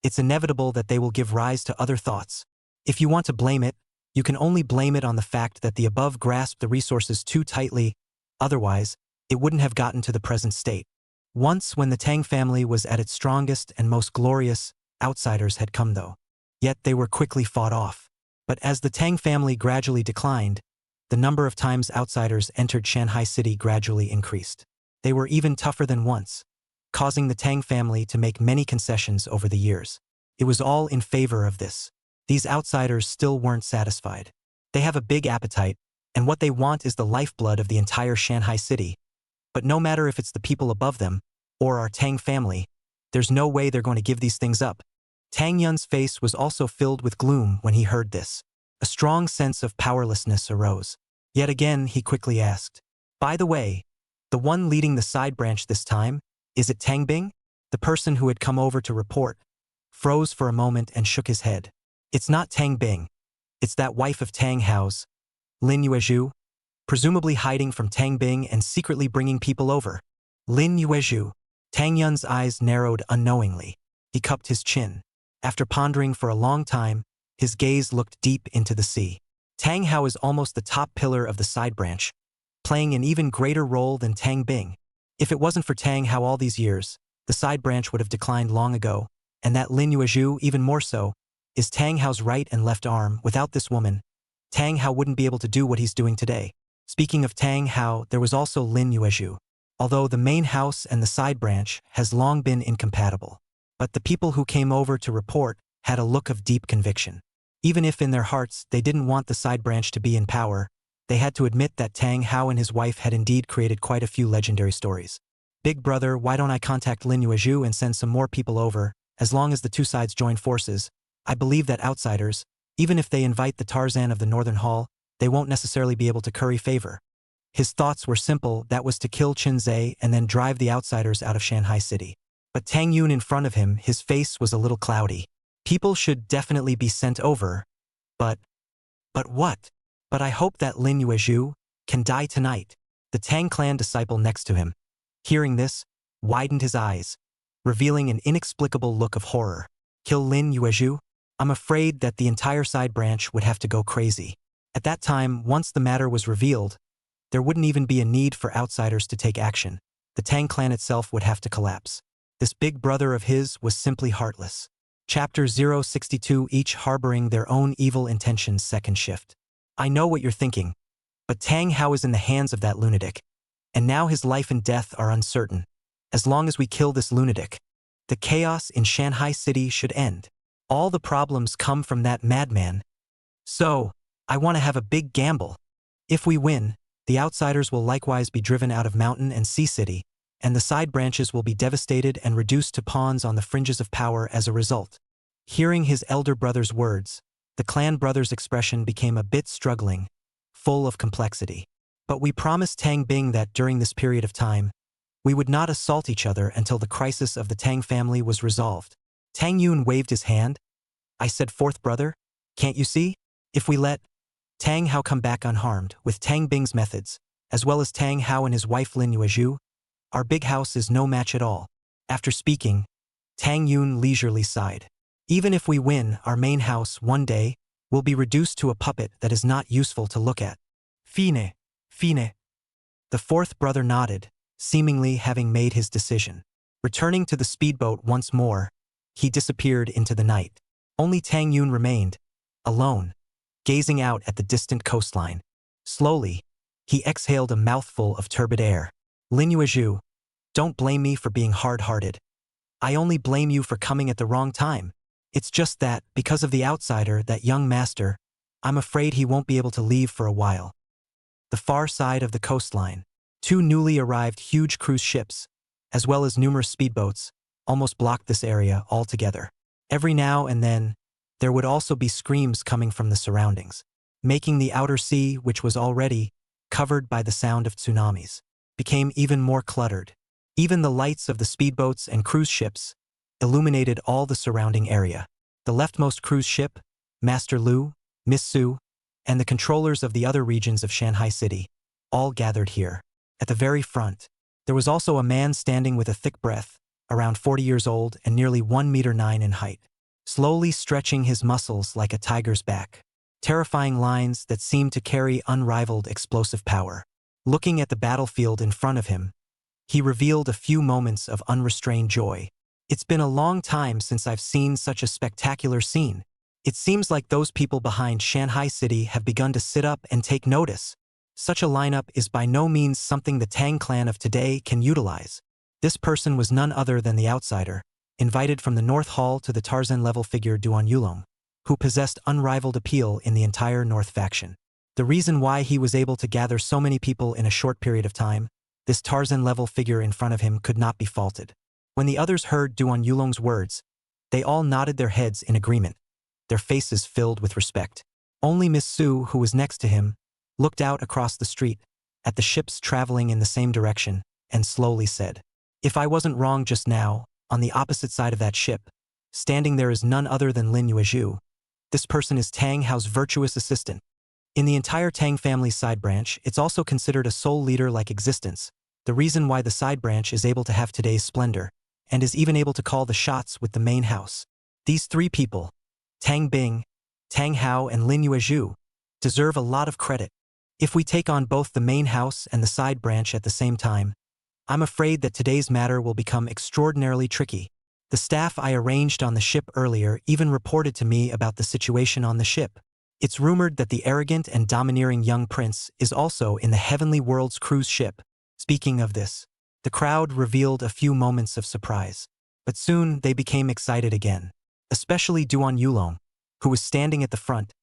It's inevitable that they will give rise to other thoughts. If you want to blame it, you can only blame it on the fact that the above grasped the resources too tightly, otherwise, it wouldn't have gotten to the present state. Once when the Tang family was at its strongest and most glorious, outsiders had come though. Yet they were quickly fought off. But as the Tang family gradually declined, the number of times outsiders entered Shanghai City gradually increased. They were even tougher than once, causing the Tang family to make many concessions over the years. It was all in favor of this. These outsiders still weren't satisfied. They have a big appetite, and what they want is the lifeblood of the entire Shanghai City. But no matter if it's the people above them, or our Tang family, there's no way they're going to give these things up. Tang Yun's face was also filled with gloom when he heard this. A strong sense of powerlessness arose. Yet again, he quickly asked, "By the way, the one leading the side branch this time, is it Tang Bing?" The person who had come over to report froze for a moment and shook his head. It's not Tang Bing. It's that wife of Tang Hao's, Lin Yuezhu, presumably hiding from Tang Bing and secretly bringing people over. Lin Yuezhu. Tang Yun's eyes narrowed unknowingly. He cupped his chin. After pondering for a long time, his gaze looked deep into the sea. Tang Hao is almost the top pillar of the side branch, playing an even greater role than Tang Bing. If it wasn't for Tang Hao all these years, the side branch would have declined long ago, and that Lin Yuezhu, even more so, is Tang Hao's right and left arm. Without this woman, Tang Hao wouldn't be able to do what he's doing today. Speaking of Tang Hao, there was also Lin Yuezhu. Although the main house and the side branch has long been incompatible. But the people who came over to report had a look of deep conviction. Even if in their hearts they didn't want the side branch to be in power, they had to admit that Tang Hao and his wife had indeed created quite a few legendary stories. Big brother, why don't I contact Lin Yuezhu and send some more people over? As long as the two sides join forces, I believe that outsiders, even if they invite the Tarzan of the Northern Hall, they won't necessarily be able to curry favor. His thoughts were simple, that was to kill Chun Ze and then drive the outsiders out of Shanghai City. But Tang Yun in front of him, his face was a little cloudy. People should definitely be sent over. But what? But I hope that Lin Yuezhu can die tonight. The Tang clan disciple next to him, hearing this, widened his eyes, revealing an inexplicable look of horror. Kill Lin Yuezhu? I'm afraid that the entire side branch would have to go crazy. At that time, once the matter was revealed, there wouldn't even be a need for outsiders to take action. The Tang clan itself would have to collapse. This big brother of his was simply heartless. Chapter 062, each harboring their own evil intentions. Second shift. I know what you're thinking, but Tang Hao is in the hands of that lunatic, and now his life and death are uncertain. As long as we kill this lunatic, the chaos in Shanghai City should end. All the problems come from that madman. So, I want to have a big gamble. If we win, the outsiders will likewise be driven out of Mountain and Sea City, and the side branches will be devastated and reduced to pawns on the fringes of power as a result. Hearing his elder brother's words, the clan brother's expression became a bit struggling, full of complexity. But we promised Tang Bing that during this period of time, we would not assault each other until the crisis of the Tang family was resolved. Tang Yun waved his hand. I said, fourth brother, can't you see? If we let Tang Hao come back unharmed with Tang Bing's methods, as well as Tang Hao and his wife Lin Yuezhu, our big house is no match at all. After speaking, Tang Yun leisurely sighed. Even if we win, our main house one day will be reduced to a puppet that is not useful to look at. Fine. The fourth brother nodded, seemingly having made his decision. Returning to the speedboat once more, he disappeared into the night. Only Tang Yun remained, alone, gazing out at the distant coastline. Slowly, he exhaled a mouthful of turbid air. Lin Yuezhu, don't blame me for being hard-hearted. I only blame you for coming at the wrong time. It's just that, because of the outsider, that young master, I'm afraid he won't be able to leave for a while. The far side of the coastline, two newly arrived huge cruise ships, as well as numerous speedboats, almost blocked this area altogether. Every now and then, there would also be screams coming from the surroundings, making the outer sea, which was already covered by the sound of tsunamis, became even more cluttered. Even the lights of the speedboats and cruise ships illuminated all the surrounding area. The leftmost cruise ship, Master Lu, Miss Su, and the controllers of the other regions of Shanghai City, all gathered here. At the very front, there was also a man standing with a thick breath, around 40 years old and nearly 1.9 meters in height, slowly stretching his muscles like a tiger's back. Terrifying lines that seemed to carry unrivaled explosive power. Looking at the battlefield in front of him, he revealed a few moments of unrestrained joy. It's been a long time since I've seen such a spectacular scene. It seems like those people behind Shanghai City have begun to sit up and take notice. Such a lineup is by no means something the Tang clan of today can utilize. This person was none other than the outsider, invited from the North Hall to the Tarzan-level figure Duan Yulong, who possessed unrivaled appeal in the entire North faction. The reason why he was able to gather so many people in a short period of time, this Tarzan-level figure in front of him could not be faulted. When the others heard Duan Yulong's words, they all nodded their heads in agreement, their faces filled with respect. Only Miss Su, who was next to him, looked out across the street, at the ships traveling in the same direction, and slowly said, "If I wasn't wrong just now, on the opposite side of that ship, Standing there is none other than Lin Yuezhu. This person is Tang Hao's virtuous assistant. In the entire Tang family side branch, it's also considered a sole leader-like existence, the reason why the side branch is able to have today's splendor, and is even able to call the shots with the main house. These three people, Tang Bing, Tang Hao and Lin Yuezhu, deserve a lot of credit. If we take on both the main house and the side branch at the same time, I'm afraid that today's matter will become extraordinarily tricky. The staff I arranged on the ship earlier even reported to me about the situation on the ship. It's rumored that the arrogant and domineering young prince is also in the Heavenly World's cruise ship. Speaking of this, the crowd revealed a few moments of surprise, but soon they became excited again. Especially Guan Yuan, who was standing at the front,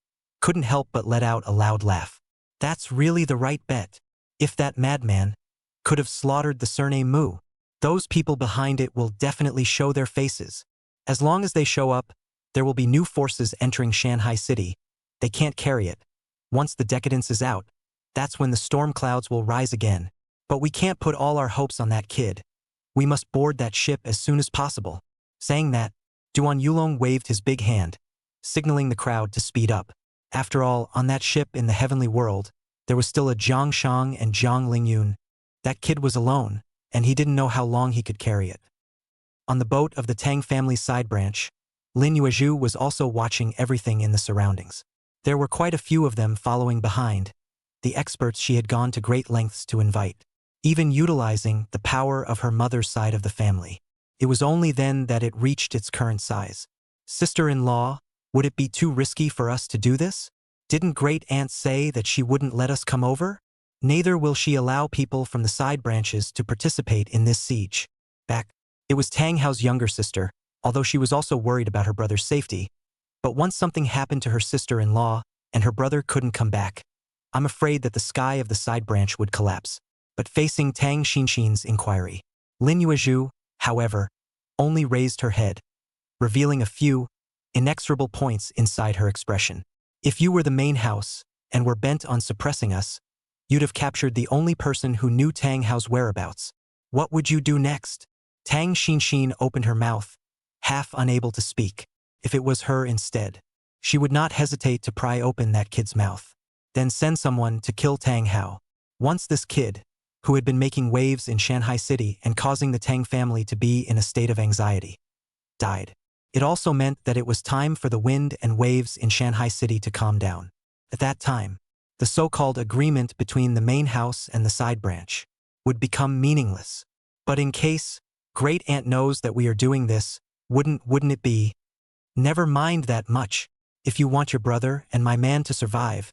couldn't help but let out a loud laugh. That's really the right bet. If that madman could have slaughtered the surname Mu, those people behind it will definitely show their faces. As long as they show up, there will be new forces entering Shanghai City. They can't carry it. Once the decadence is out, that's when the storm clouds will rise again. But we can't put all our hopes on that kid. We must board that ship as soon as possible. Saying that, Guan Yuan waved his big hand, signaling the crowd to speed up. After all, on that ship in the Heavenly World, there was still a Zhang Shang and Zhang Lingyun. That kid was alone, and he didn't know how long he could carry it. On the boat of the Tang family side branch, Lin Yuezhu was also watching everything in the surroundings. There were quite a few of them following behind, the experts she had gone to great lengths to invite, even utilizing the power of her mother's side of the family. It was only then that it reached its current size. Sister-in-law, would it be too risky for us to do this? Didn't great-aunt say that she wouldn't let us come over? Neither will she allow people from the side branches to participate in this siege. It was Tang Hao's younger sister, although she was also worried about her brother's safety. But once something happened to her sister-in-law, and her brother couldn't come back, I'm afraid that the sky of the side branch would collapse. But facing Tang Xinxin's inquiry, Lin Yuezhu, however, only raised her head, revealing a few inexorable points inside her expression. If you were the main house, and were bent on suppressing us, you'd have captured the only person who knew Tang Hao's whereabouts. What would you do next? Tang Xinxin opened her mouth, half unable to speak. If it was her instead, she would not hesitate to pry open that kid's mouth, then send someone to kill Tang Hao. Once this kid, who had been making waves in Shanghai City and causing the Tang family to be in a state of anxiety, died, it also meant that it was time for the wind and waves in Shanghai City to calm down. At that time, the so-called agreement between the main house and the side branch would become meaningless. But in case great-aunt knows that we are doing this, wouldn't it be? Never mind that much. If you want your brother and my man to survive,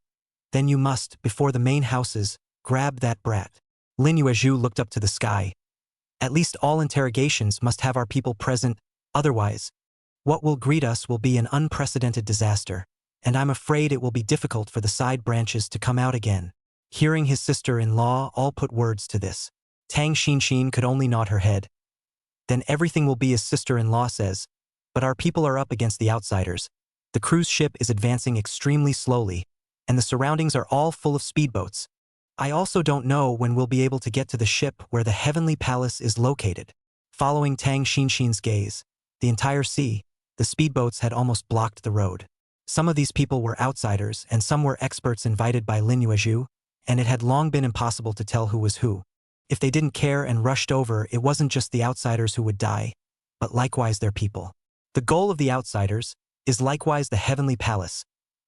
then you must, before the main houses, grab that brat. Lin Yuezhu looked up to the sky. At least all interrogations must have our people present, otherwise, what will greet us will be an unprecedented disaster, and I'm afraid it will be difficult for the side branches to come out again. Hearing his sister-in-law all put words to this, Tang Xinxin could only nod her head. Then everything will be as sister-in-law says, but our people are up against the outsiders. The cruise ship is advancing extremely slowly, and the surroundings are all full of speedboats. I also don't know when we'll be able to get to the ship where the Heavenly Palace is located. Following Tang Xinxin's gaze, the entire sea, the speedboats had almost blocked the road. Some of these people were outsiders and some were experts invited by Lin Yuezhu, and it had long been impossible to tell who was who. If they didn't care and rushed over, it wasn't just the outsiders who would die, but likewise their people. The goal of the outsiders is likewise the Heavenly Palace.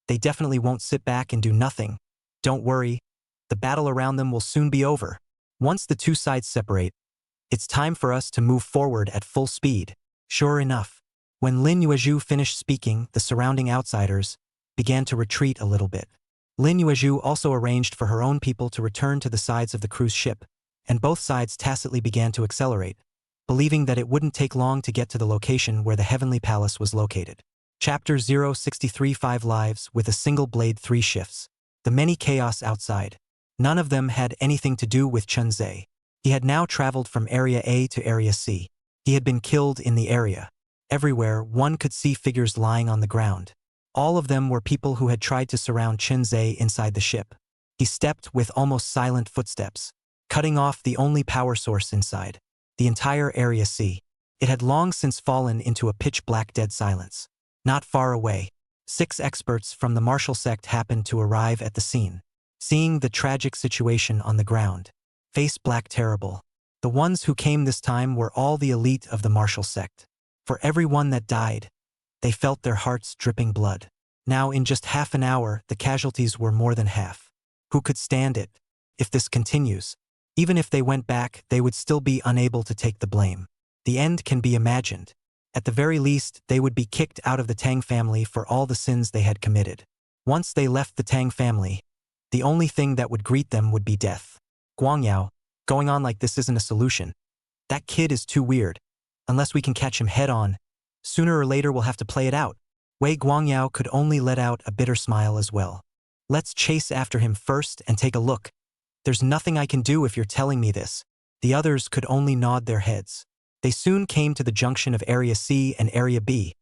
They definitely won't sit back and do nothing. Don't worry, the battle around them will soon be over. Once the two sides separate, it's time for us to move forward at full speed. Sure enough, when Lin Yuezhu finished speaking, the surrounding outsiders began to retreat a little bit. Lin Yuezhu also arranged for her own people to return to the sides of the cruise ship, and both sides tacitly began to accelerate, believing that it wouldn't take long to get to the location where the Heavenly Palace was located. Chapter 063 5 Lives with a Single Blade 3 Shifts. The many chaos outside. None of them had anything to do with Chun Ze. He had now traveled from Area A to Area C. He had been killed in the area. Everywhere, one could see figures lying on the ground. All of them were people who had tried to surround Chun Ze inside the ship. He stepped with almost silent footsteps, cutting off the only power source inside. The entire Area C It had long since fallen into a pitch-black dead silence. Not far away, 6 experts from the martial sect happened to arrive at the scene. Seeing the tragic situation on the ground, face black terrible. The ones who came this time were all the elite of the martial sect. For everyone that died, they felt their hearts dripping blood. Now in just half an hour, the casualties were more than half. Who could stand it? If this continues, even if they went back, they would still be unable to take the blame. The end can be imagined. At the very least, they would be kicked out of the Tang family for all the sins they had committed. Once they left the Tang family, the only thing that would greet them would be death. Guangyao, going on like this isn't a solution. That kid is too weird. Unless we can catch him head on, sooner or later we'll have to play it out. Wei Guangyao could only let out a bitter smile as well. Let's chase after him first and take a look. There's nothing I can do if you're telling me this. The others could only nod their heads. They soon came to the junction of Area C and Area B,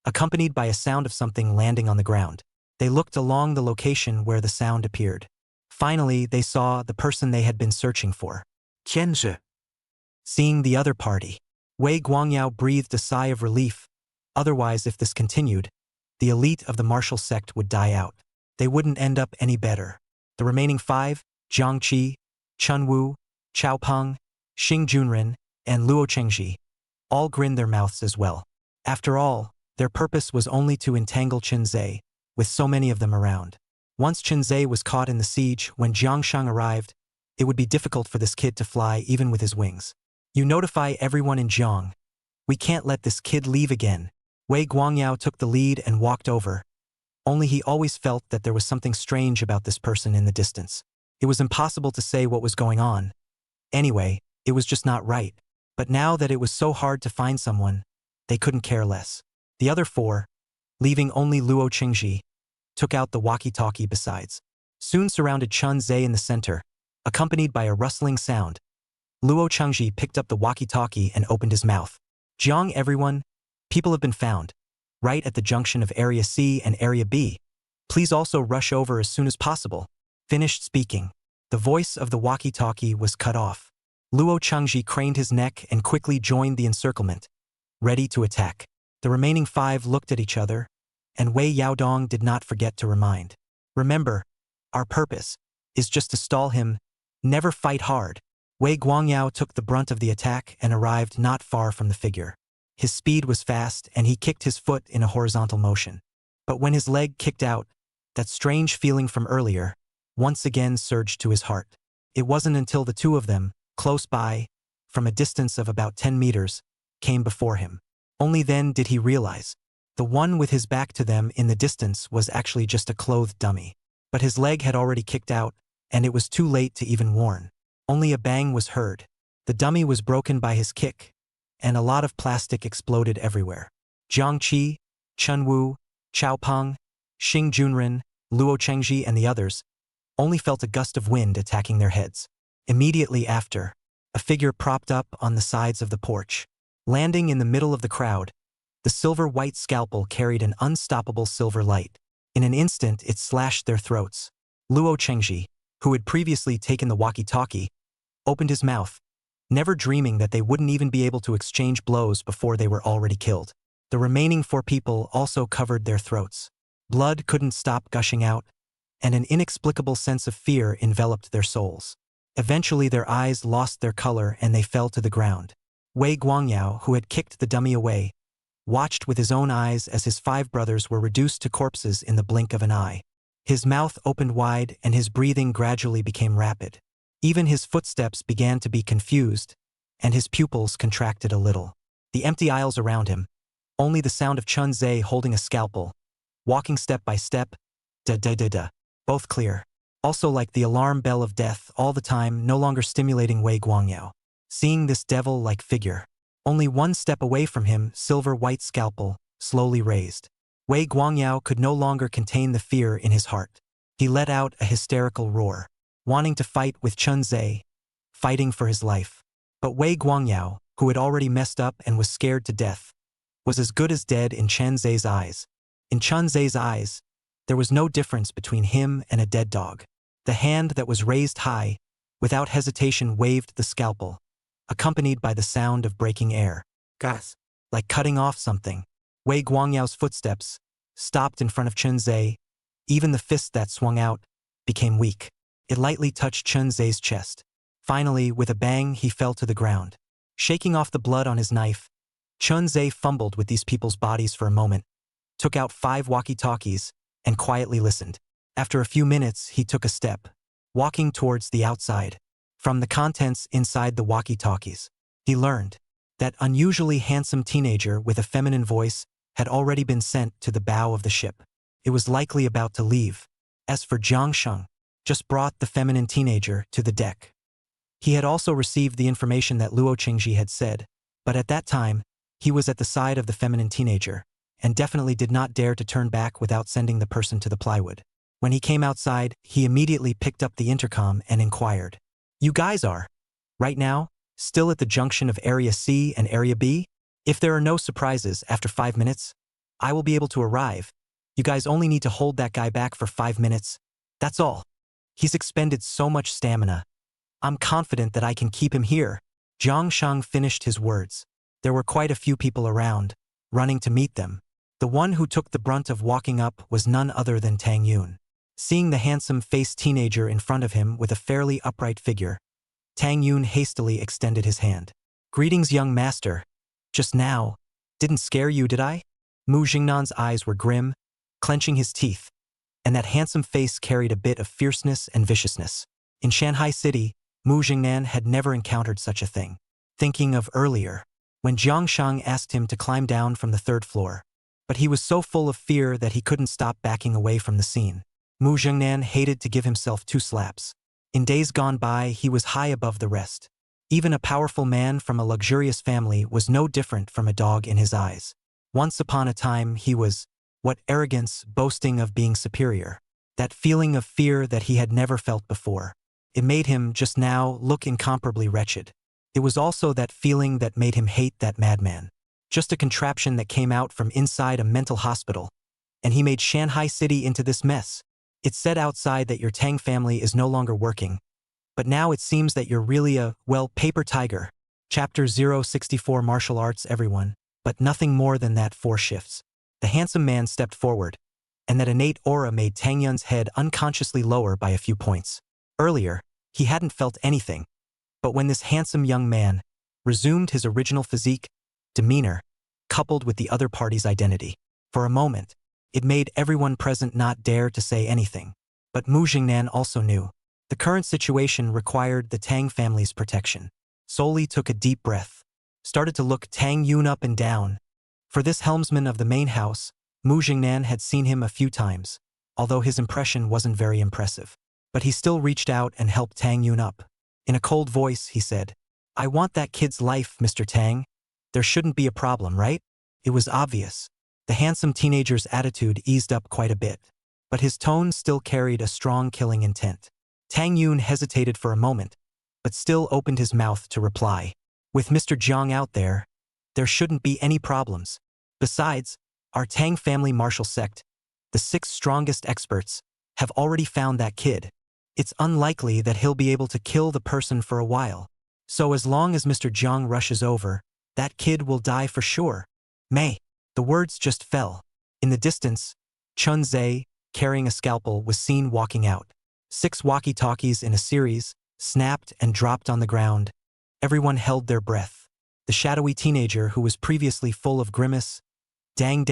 accompanied by a sound of something landing on the ground. They looked along the location where the sound appeared. Finally, they saw the person they had been searching for. Chun Ze. Seeing the other party, Wei Guangyao breathed a sigh of relief. Otherwise, if this continued, the elite of the martial sect would die out. They wouldn't end up any better. The remaining 5, Jiang Qi, Chun Wu, Chao Peng, Xing Junren, and Luo Chengji, all grinned their mouths as well. After all, their purpose was only to entangle Chun Ze, with so many of them around. Once Chun Ze was caught in the siege, when Jiangshang arrived, it would be difficult for this kid to fly even with his wings. You notify everyone in Jiang. We can't let this kid leave again. Wei Guangyao took the lead and walked over. Only he always felt that there was something strange about this person in the distance. It was impossible to say what was going on. Anyway, it was just not right. But now that it was so hard to find someone, they couldn't care less. The other 4, leaving only Luo Qingji, took out the walkie-talkie besides. Soon surrounded Chun Ze in the center, accompanied by a rustling sound. Luo Chengji picked up the walkie-talkie and opened his mouth. Jiang everyone, people have been found. Right at the junction of Area C and Area B. Please also rush over as soon as possible. Finished speaking. The voice of the walkie-talkie was cut off. Luo Chengji craned his neck and quickly joined the encirclement, ready to attack. The remaining 5 looked at each other, and Wei Yaodong did not forget to remind. Remember, our purpose is just to stall him, never fight hard. Wei Guangyao took the brunt of the attack and arrived not far from the figure. His speed was fast and he kicked his foot in a horizontal motion. But when his leg kicked out, that strange feeling from earlier once again surged to his heart. It wasn't until the 2 of them, close by, from a distance of about 10 meters, came before him. Only then did he realize. The one with his back to them in the distance was actually just a clothed dummy. But his leg had already kicked out, and it was too late to even warn. Only a bang was heard. The dummy was broken by his kick, and a lot of plastic exploded everywhere. Jiang Qi, Chun Wu, Chao Peng, Xing Junren, Luo Chengji, and the others only felt a gust of wind attacking their heads. Immediately after, a figure propped up on the sides of the porch. Landing in the middle of the crowd, the silver-white scalpel carried an unstoppable silver light. In an instant, it slashed their throats. Luo Chengji, who had previously taken the walkie-talkie, opened his mouth, never dreaming that they wouldn't even be able to exchange blows before they were already killed. The remaining 4 people also covered their throats. Blood couldn't stop gushing out, and an inexplicable sense of fear enveloped their souls. Eventually their eyes lost their color and they fell to the ground. Wei Guangyao, who had kicked the dummy away, watched with his own eyes as his 5 brothers were reduced to corpses in the blink of an eye. His mouth opened wide and his breathing gradually became rapid. Even his footsteps began to be confused, and his pupils contracted a little. The empty aisles around him, only the sound of Chun Ze holding a scalpel, walking step by step, da-da-da-da, both clear. Also like the alarm bell of death all the time, no longer stimulating Wei Guangyao. Seeing this devil-like figure, only 1 step away from him, silver-white scalpel, slowly raised. Wei Guangyao could no longer contain the fear in his heart. He let out a hysterical roar, wanting to fight with Chun Ze, fighting for his life. But Wei Guangyao, who had already messed up and was scared to death, was as good as dead in Chun Ze's eyes. In Chun Ze's eyes, there was no difference between him and a dead dog. The hand that was raised high, without hesitation waved the scalpel, accompanied by the sound of breaking air. Gas. Like cutting off something. Wei Guangyao's footsteps stopped in front of Chun Ze. Even the fist that swung out became weak. It lightly touched Chun Ze's chest. Finally, with a bang, he fell to the ground. Shaking off the blood on his knife, Chun Ze fumbled with these people's bodies for a moment, took out 5 walkie-talkies, and quietly listened. After a few minutes, he took a step, walking towards the outside. From the contents inside the walkie-talkies, he learned that unusually handsome teenager with a feminine voice had already been sent to the bow of the ship. It was likely about to leave. As for Jiang Sheng, just brought the feminine teenager to the deck. He had also received the information that Luo Qingji had said, but at that time, he was at the side of the feminine teenager, and definitely did not dare to turn back without sending the person to the plywood. When he came outside, he immediately picked up the intercom and inquired, "You guys are, right now, still at the junction of Area C and Area B? If there are no surprises after 5 minutes, I will be able to arrive. You guys only need to hold that guy back for 5 minutes. That's all. He's expended so much stamina. I'm confident that I can keep him here." Jiang Sheng finished his words. There were quite a few people around, running to meet them. The one who took the brunt of walking up was none other than Tang Yun. Seeing the handsome-faced teenager in front of him with a fairly upright figure, Tang Yun hastily extended his hand. "Greetings, young master. Just now, didn't scare you, did I?" Mu Jingnan's eyes were grim, clenching his teeth, and that handsome face carried a bit of fierceness and viciousness. In Shanghai City, Mu Jingnan had never encountered such a thing. Thinking of earlier, when Jiang Sheng asked him to climb down from the 3rd floor, but he was so full of fear that he couldn't stop backing away from the scene. Mu Jingnan hated to give himself 2 slaps. In days gone by, he was high above the rest. Even a powerful man from a luxurious family was no different from a dog in his eyes. Once upon a time, he was, what arrogance, boasting of being superior. That feeling of fear that he had never felt before. It made him, just now, look incomparably wretched. It was also that feeling that made him hate that madman. Just a contraption that came out from inside a mental hospital. And he made Shanghai City into this mess. It said outside that your Tang family is no longer working. But now it seems that you're really a, well, paper tiger. Chapter 064 Martial Arts everyone, but nothing more than that 4 shifts. The handsome man stepped forward, and that innate aura made Tang Yun's head unconsciously lower by a few points. Earlier, he hadn't felt anything, but when this handsome young man resumed his original physique, demeanor, coupled with the other party's identity, for a moment, it made everyone present not dare to say anything. But Mu Jingnan also knew. The current situation required the Tang family's protection. Solely took a deep breath, started to look Tang Yun up and down. For this helmsman of the main house, Mu Jingnan had seen him a few times, although his impression wasn't very impressive. But he still reached out and helped Tang Yun up. In a cold voice, he said, "I want that kid's life, Mr. Tang. There shouldn't be a problem, right?" It was obvious. The handsome teenager's attitude eased up quite a bit, but his tone still carried a strong killing intent. Tang Yun hesitated for a moment, but still opened his mouth to reply. "With Mr. Jiang out there shouldn't be any problems. Besides, our Tang family martial sect, the 6 strongest experts, have already found that kid. It's unlikely that he'll be able to kill the person for a while. So as long as Mr. Jiang rushes over, that kid will die for sure." May. The words just fell. In the distance, Chun Ze, carrying a scalpel, was seen walking out. 6 walkie-talkies in a series snapped and dropped on the ground. Everyone held their breath. The shadowy teenager, who was previously full of grimace, dang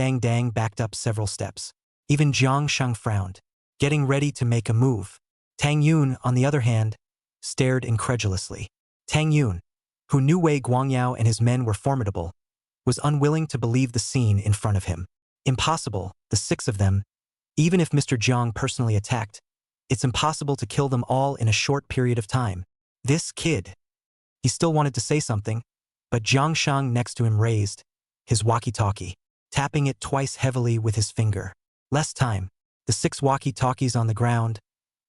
backed up several steps. Even Jiang Sheng frowned, getting ready to make a move. Tang Yun, on the other hand, stared incredulously. Tang Yun, who knew Wei Guangyao and his men were formidable, was unwilling to believe the scene in front of him. Impossible, the 6 of them. Even if Mr. Jiang personally attacked, it's impossible to kill them all in a short period of time. This kid. He still wanted to say something, but Jiang Sheng next to him raised his walkie-talkie, tapping it twice heavily with his finger. Less time. The 6 walkie-talkies on the ground.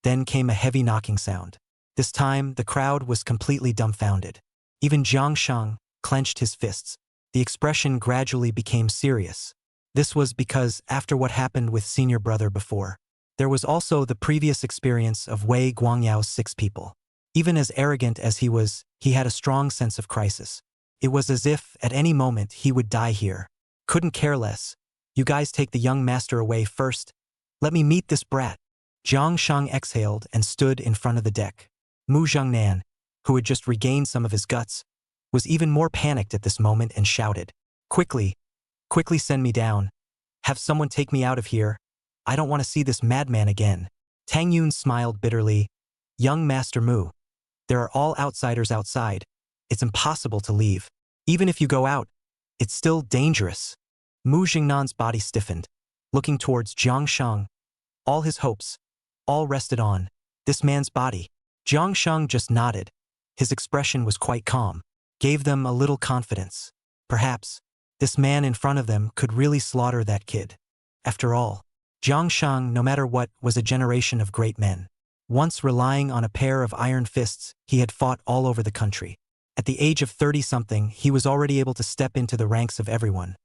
Then came a heavy knocking sound. This time, the crowd was completely dumbfounded. Even Jiang Sheng clenched his fists. The expression gradually became serious. This was because, after what happened with senior brother before, there was also the previous experience of Wei Guangyao's 6 people. Even as arrogant as he was, he had a strong sense of crisis. It was as if, at any moment, he would die here. Couldn't care less. You guys take the young master away first. Let me meet this brat. Jiang Shang exhaled and stood in front of the deck. Mu Zhongnan, who had just regained some of his guts, was even more panicked at this moment and shouted, "Quickly, quickly send me down. Have someone take me out of here. I don't want to see this madman again." Tang Yun smiled bitterly. "Young Master Mu, there are all outsiders outside. It's impossible to leave. Even if you go out, it's still dangerous." Mu Jingnan's body stiffened, looking towards Jiang Shang. All his hopes, all rested on this man's body. Jiang Shang just nodded. His expression was quite calm, gave them a little confidence. Perhaps this man in front of them could really slaughter that kid. After all, Jiang Shang, no matter what, was a generation of great men. Once relying on a pair of iron fists, he had fought all over the country. At the age of 30-something, he was already able to step into the ranks of everyone.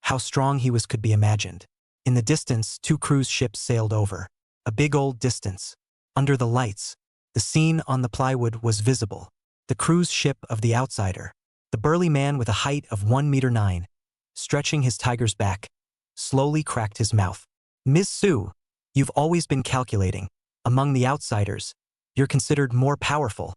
How strong he was could be imagined. In the distance, 2 cruise ships sailed over. A big old distance. Under the lights, the scene on the plywood was visible. The cruise ship of the outsider. The burly man with a height of 1.9 meters, stretching his tiger's back, slowly cracked his mouth. "Ms. Su, you've always been calculating. Among the outsiders, you're considered more powerful.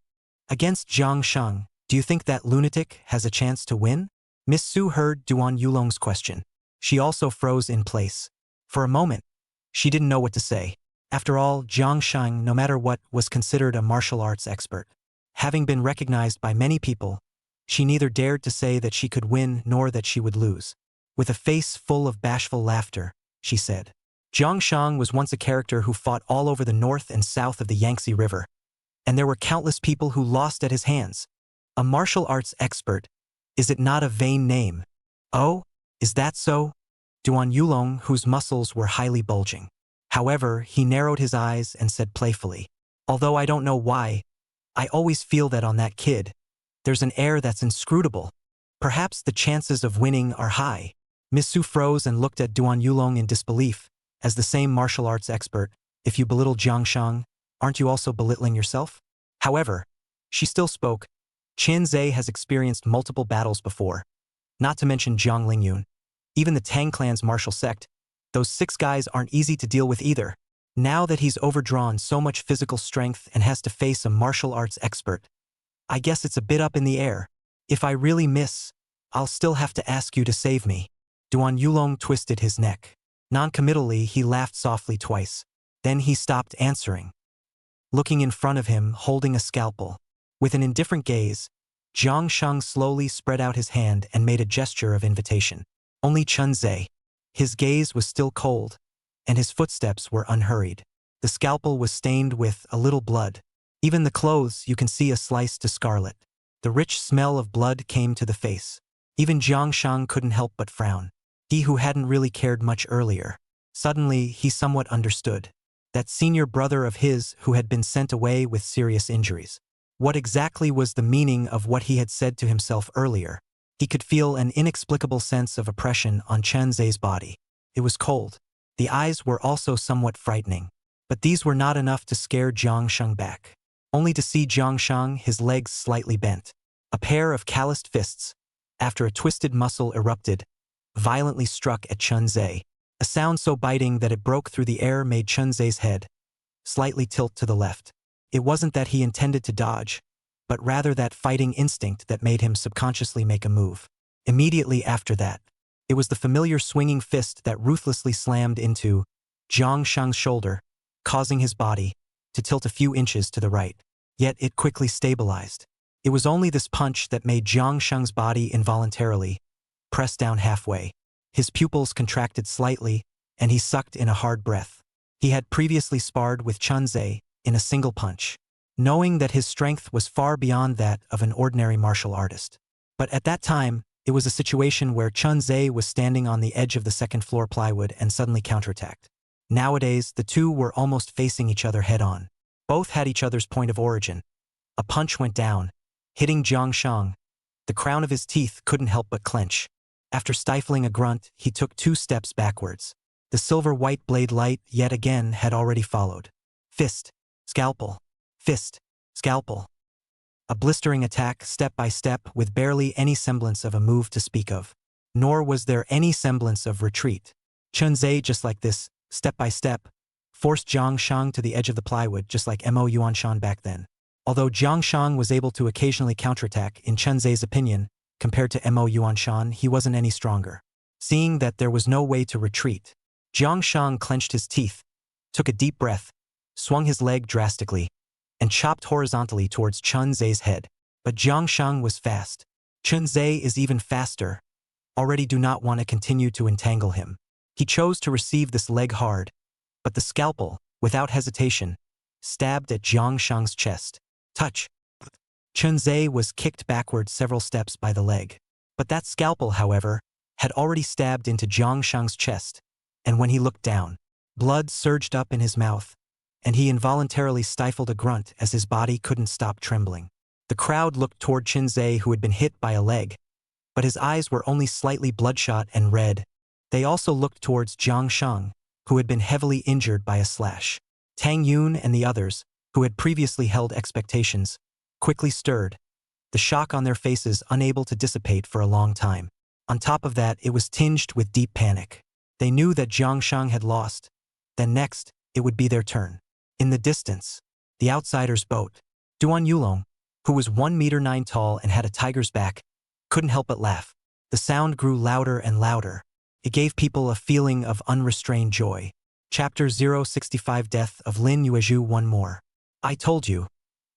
Against Jiang Shang, do you think that lunatic has a chance to win?" Miss Su heard Duan Yulong's question. She also froze in place. For a moment, she didn't know what to say. After all, Jiang Shang, no matter what, was considered a martial arts expert. Having been recognized by many people, she neither dared to say that she could win nor that she would lose. With a face full of bashful laughter, she said, "Jiang Shang was once a character who fought all over the north and south of the Yangtze River, and there were countless people who lost at his hands. A martial arts expert. Is it not a vain name?" "Oh, is that so?" Duan Yulong, whose muscles were highly bulging. However, he narrowed his eyes and said playfully, "Although I don't know why, I always feel that on that kid, there's an air that's inscrutable. Perhaps the chances of winning are high." Miss Su froze and looked at Duan Yulong in disbelief. As the same martial arts expert, if you belittle Jiang Shang, aren't you also belittling yourself? However, she still spoke. Chun Ze has experienced multiple battles before, not to mention Jiang Lingyun. Even the Tang clan's martial sect, those 6 guys aren't easy to deal with either. Now that he's overdrawn so much physical strength and has to face a martial arts expert, I guess it's a bit up in the air. If I really miss, I'll still have to ask you to save me." Duan Yulong twisted his neck. Non-committally, he laughed softly twice. Then he stopped answering. Looking in front of him, holding a scalpel. With an indifferent gaze, Jiang Shang slowly spread out his hand and made a gesture of invitation. Only Chun Ze. His gaze was still cold, and his footsteps were unhurried. The scalpel was stained with a little blood. Even the clothes, you can see a slice to scarlet. The rich smell of blood came to the face. Even Jiang Shang couldn't help but frown. He who hadn't really cared much earlier. Suddenly, he somewhat understood. That senior brother of his who had been sent away with serious injuries. What exactly was the meaning of what he had said to himself earlier? He could feel an inexplicable sense of oppression on Chun Ze's body. It was cold. The eyes were also somewhat frightening. But these were not enough to scare Jiang Shang back. Only to see Jiang Shang, his legs slightly bent. A pair of calloused fists, after a twisted muscle erupted, violently struck at Chun Ze. A sound so biting that it broke through the air made Chun Ze's head slightly tilt to the left. It wasn't that he intended to dodge, but rather that fighting instinct that made him subconsciously make a move. Immediately after that, it was the familiar swinging fist that ruthlessly slammed into Jiang Shang's shoulder, causing his body to tilt a few inches to the right. Yet it quickly stabilized. It was only this punch that made Jiang Shang's body involuntarily press down halfway. His pupils contracted slightly, and he sucked in a hard breath. He had previously sparred with Chun Ze in a single punch, knowing that his strength was far beyond that of an ordinary martial artist. But at that time, it was a situation where Chun Ze was standing on the edge of the second-floor plywood and suddenly counterattacked. Nowadays, the two were almost facing each other head-on. Both had each other's point of origin. A punch went down, hitting Jiang Shang. The crown of his teeth couldn't help but clench. After stifling a grunt, he took 2 steps backwards. The silver-white blade light yet again had already followed. Fist, scalpel, fist, scalpel. A blistering attack step by step with barely any semblance of a move to speak of. Nor was there any semblance of retreat. Chun Ze, just like this, step by step, forced Jiang Shang to the edge of the plywood just like Mo Yuanshan back then. Although Jiang Shang was able to occasionally counterattack, in Chun Ze's opinion, compared to Mo Yuanshan, he wasn't any stronger. Seeing that there was no way to retreat, Jiang Shang clenched his teeth, took a deep breath, swung his leg drastically, and chopped horizontally towards Chun Ze's head. But Jiang Shang was fast. Chun Ze is even faster. Already do not want to continue to entangle him. He chose to receive this leg hard, but the scalpel, without hesitation, stabbed at Jiang Shang's chest. Touch. Chun Ze was kicked backward several steps by the leg. But that scalpel, however, had already stabbed into Jiang Shang's chest, and when he looked down, blood surged up in his mouth, and he involuntarily stifled a grunt as his body couldn't stop trembling. The crowd looked toward Chun Ze, who had been hit by a leg, but his eyes were only slightly bloodshot and red. They also looked towards Jiang Shang, who had been heavily injured by a slash. Tang Yun and the others, who had previously held expectations, quickly stirred, the shock on their faces unable to dissipate for a long time. On top of that, it was tinged with deep panic. They knew that Jiang Shang had lost. Then next, it would be their turn. In the distance, the outsider's boat. Duan Yulong, who was 1 meter 9 tall and had a tiger's back, couldn't help but laugh. The sound grew louder and louder. It gave people a feeling of unrestrained joy. Chapter 065 Death of Lin Yuezhu. One more. I told you.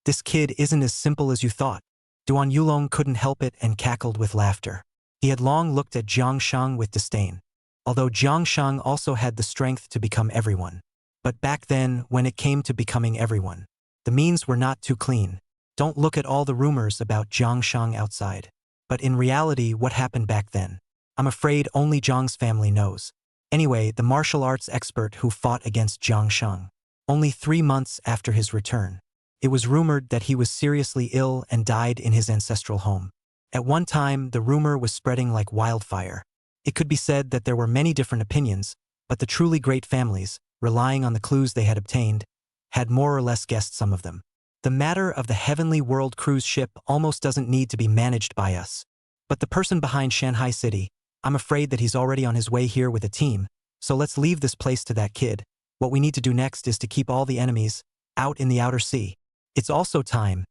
This kid isn't as simple as you thought. Duan Yulong couldn't help it and cackled with laughter. He had long looked at Jiang Shang with disdain, although Jiang Shang also had the strength to become everyone. But back then, when it came to becoming everyone, the means were not too clean. Don't look at all the rumors about Jiang Shang outside. But in reality, what happened back then? I'm afraid only Jiang's family knows. Anyway, the martial arts expert who fought against Jiang Shang. Only 3 months after his return, it was rumored that he was seriously ill and died in his ancestral home. At one time, the rumor was spreading like wildfire. It could be said that there were many different opinions, but the truly great families, relying on the clues they had obtained, had more or less guessed some of them. The matter of the Heavenly World cruise ship almost doesn't need to be managed by us. But the person behind Shanghai City, I'm afraid that he's already on his way here with a team, so let's leave this place to that kid. What we need to do next is to keep all the enemies out in the outer sea. It's also time.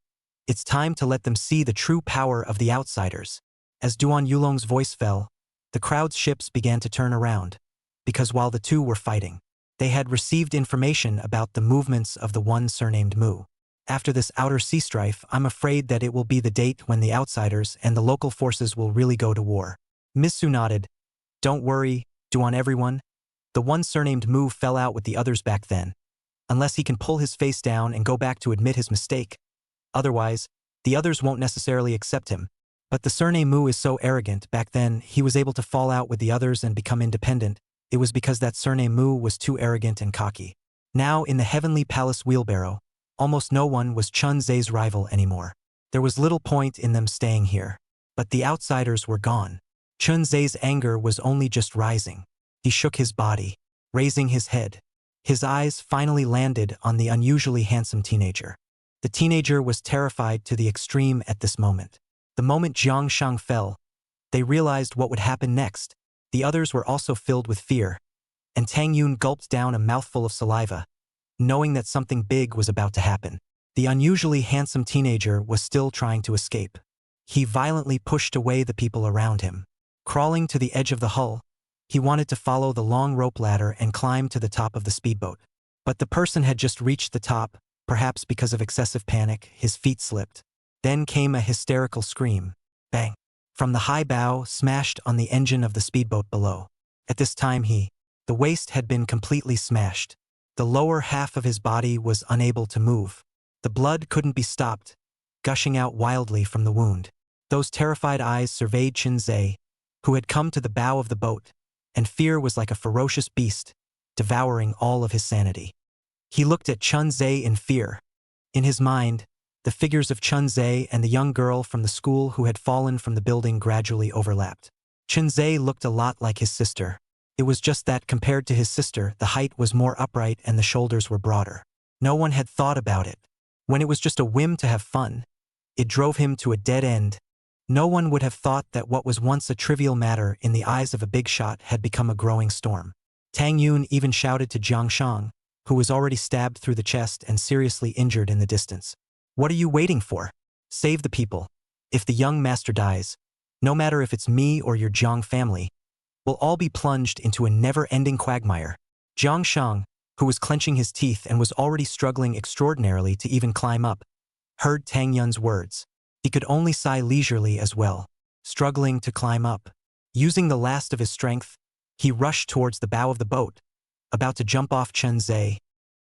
It's time to let them see the true power of the outsiders. As Duan Yulong's voice fell, the crowd's ships began to turn around, because while the two were fighting, they had received information about the movements of the one surnamed Mu. After this outer sea strife, I'm afraid that it will be the date when the outsiders and the local forces will really go to war. Miss Su nodded. Don't worry, Duan everyone. The one surnamed Mu fell out with the others back then. Unless he can pull his face down and go back to admit his mistake. Otherwise, the others won't necessarily accept him. But the surname Mu is so arrogant, back then he was able to fall out with the others and become independent. It was because that surname Mu was too arrogant and cocky. Now, in the Heavenly Palace wheelbarrow, almost no one was Chun Ze's rival anymore. There was little point in them staying here. But the outsiders were gone. Chun Ze's anger was only just rising. He shook his body, raising his head. His eyes finally landed on the unusually handsome teenager. The teenager was terrified to the extreme at this moment. The moment Jiang Shang fell, they realized what would happen next. The others were also filled with fear, and Tang Yun gulped down a mouthful of saliva, knowing that something big was about to happen. The unusually handsome teenager was still trying to escape. He violently pushed away the people around him. Crawling to the edge of the hull, he wanted to follow the long rope ladder and climb to the top of the speedboat. But the person had just reached the top, perhaps because of excessive panic, his feet slipped. Then came a hysterical scream. Bang! From the high bow, smashed on the engine of the speedboat below. At this time the waist had been completely smashed. The lower half of his body was unable to move. The blood couldn't be stopped, gushing out wildly from the wound. Those terrified eyes surveyed Chun Ze, who had come to the bow of the boat, and fear was like a ferocious beast, devouring all of his sanity. He looked at Chun Ze in fear. In his mind, the figures of Chun Ze and the young girl from the school who had fallen from the building gradually overlapped. Chun Ze looked a lot like his sister. It was just that compared to his sister, the height was more upright and the shoulders were broader. No one had thought about it. When it was just a whim to have fun, It drove him to a dead end. No one would have thought that what was once a trivial matter in the eyes of a big shot had become a growing storm. Tang Yun even shouted to Jiang Shang, who was already stabbed through the chest and seriously injured in the distance. What are you waiting for? Save the people. If the young master dies, no matter if it's me or your Jiang family, we'll all be plunged into a never-ending quagmire. Jiang Shang, who was clenching his teeth and was already struggling extraordinarily to even climb up, heard Tang Yun's words. He could only sigh leisurely as well, struggling to climb up. Using the last of his strength, he rushed towards the bow of the boat, about to jump off Chun Ze.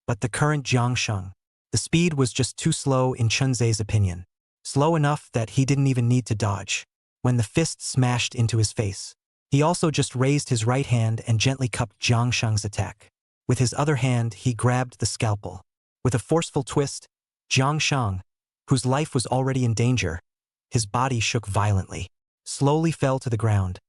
But the current Jiang Shang, the speed was just too slow in Chun Ze's opinion. Slow enough that he didn't even need to dodge when the fist smashed into his face. He also just raised his right hand and gently cupped Jiang Shang's attack. With his other hand, he grabbed the scalpel. With a forceful twist, Jiang Shang, whose life was already in danger, his body shook violently, slowly fell to the ground.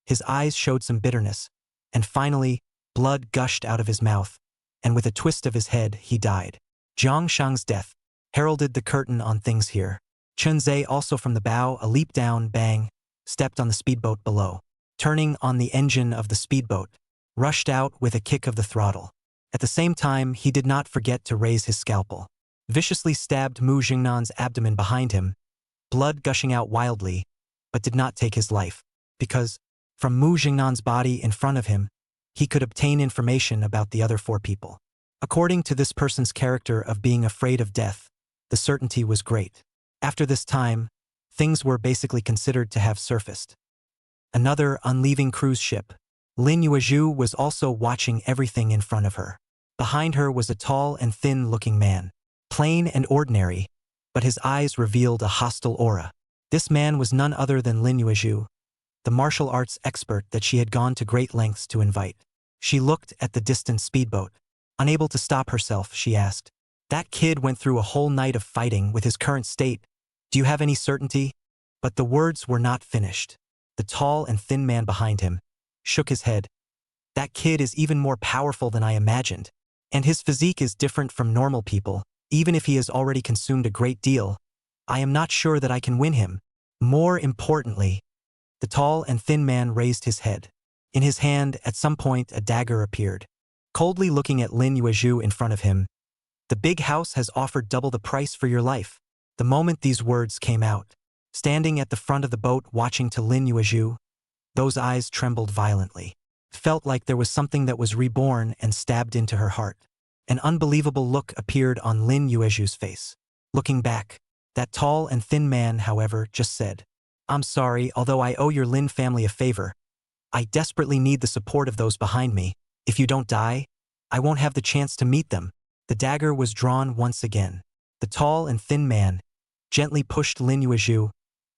His eyes showed some bitterness, and finally, blood gushed out of his mouth, and with a twist of his head, he died. Jiang Shang's death heralded the curtain on things here. Chun Ze, also from the bow, a leap down, bang, stepped on the speedboat below. Turning on the engine of the speedboat, rushed out with a kick of the throttle. At the same time, he did not forget to raise his scalpel. Viciously stabbed Mu Jingnan's abdomen behind him, blood gushing out wildly, but did not take his life, because, from Mu Jingnan's body in front of him, he could obtain information about the other 4 people. According to this person's character of being afraid of death, the certainty was great. After this time, things were basically considered to have surfaced. Another unleaving cruise ship. Lin Yuezhu was also watching everything in front of her. Behind her was a tall and thin-looking man. Plain and ordinary, but his eyes revealed a hostile aura. This man was none other than Lin Yuezhu, the martial arts expert that she had gone to great lengths to invite. She looked at the distant speedboat. Unable to stop herself, she asked, "That kid went through a whole night of fighting with his current state. Do you have any certainty?" But the words were not finished. The tall and thin man behind him shook his head. "That kid is even more powerful than I imagined. And his physique is different from normal people. Even if he has already consumed a great deal, I am not sure that I can win him. More importantly," the tall and thin man raised his head. In his hand, at some point, a dagger appeared. Coldly looking at Lin Yuezhu in front of him, "The big house has offered double the price for your life." The moment these words came out, standing at the front of the boat watching to Lin Yuezhu, those eyes trembled violently. It felt like there was something that was reborn and stabbed into her heart. An unbelievable look appeared on Lin Yuezhu's face. Looking back, that tall and thin man, however, just said, "I'm sorry, although I owe your Lin family a favor. I desperately need the support of those behind me. If you don't die, I won't have the chance to meet them." The dagger was drawn once again. The tall and thin man gently pushed Lin Yuezhu,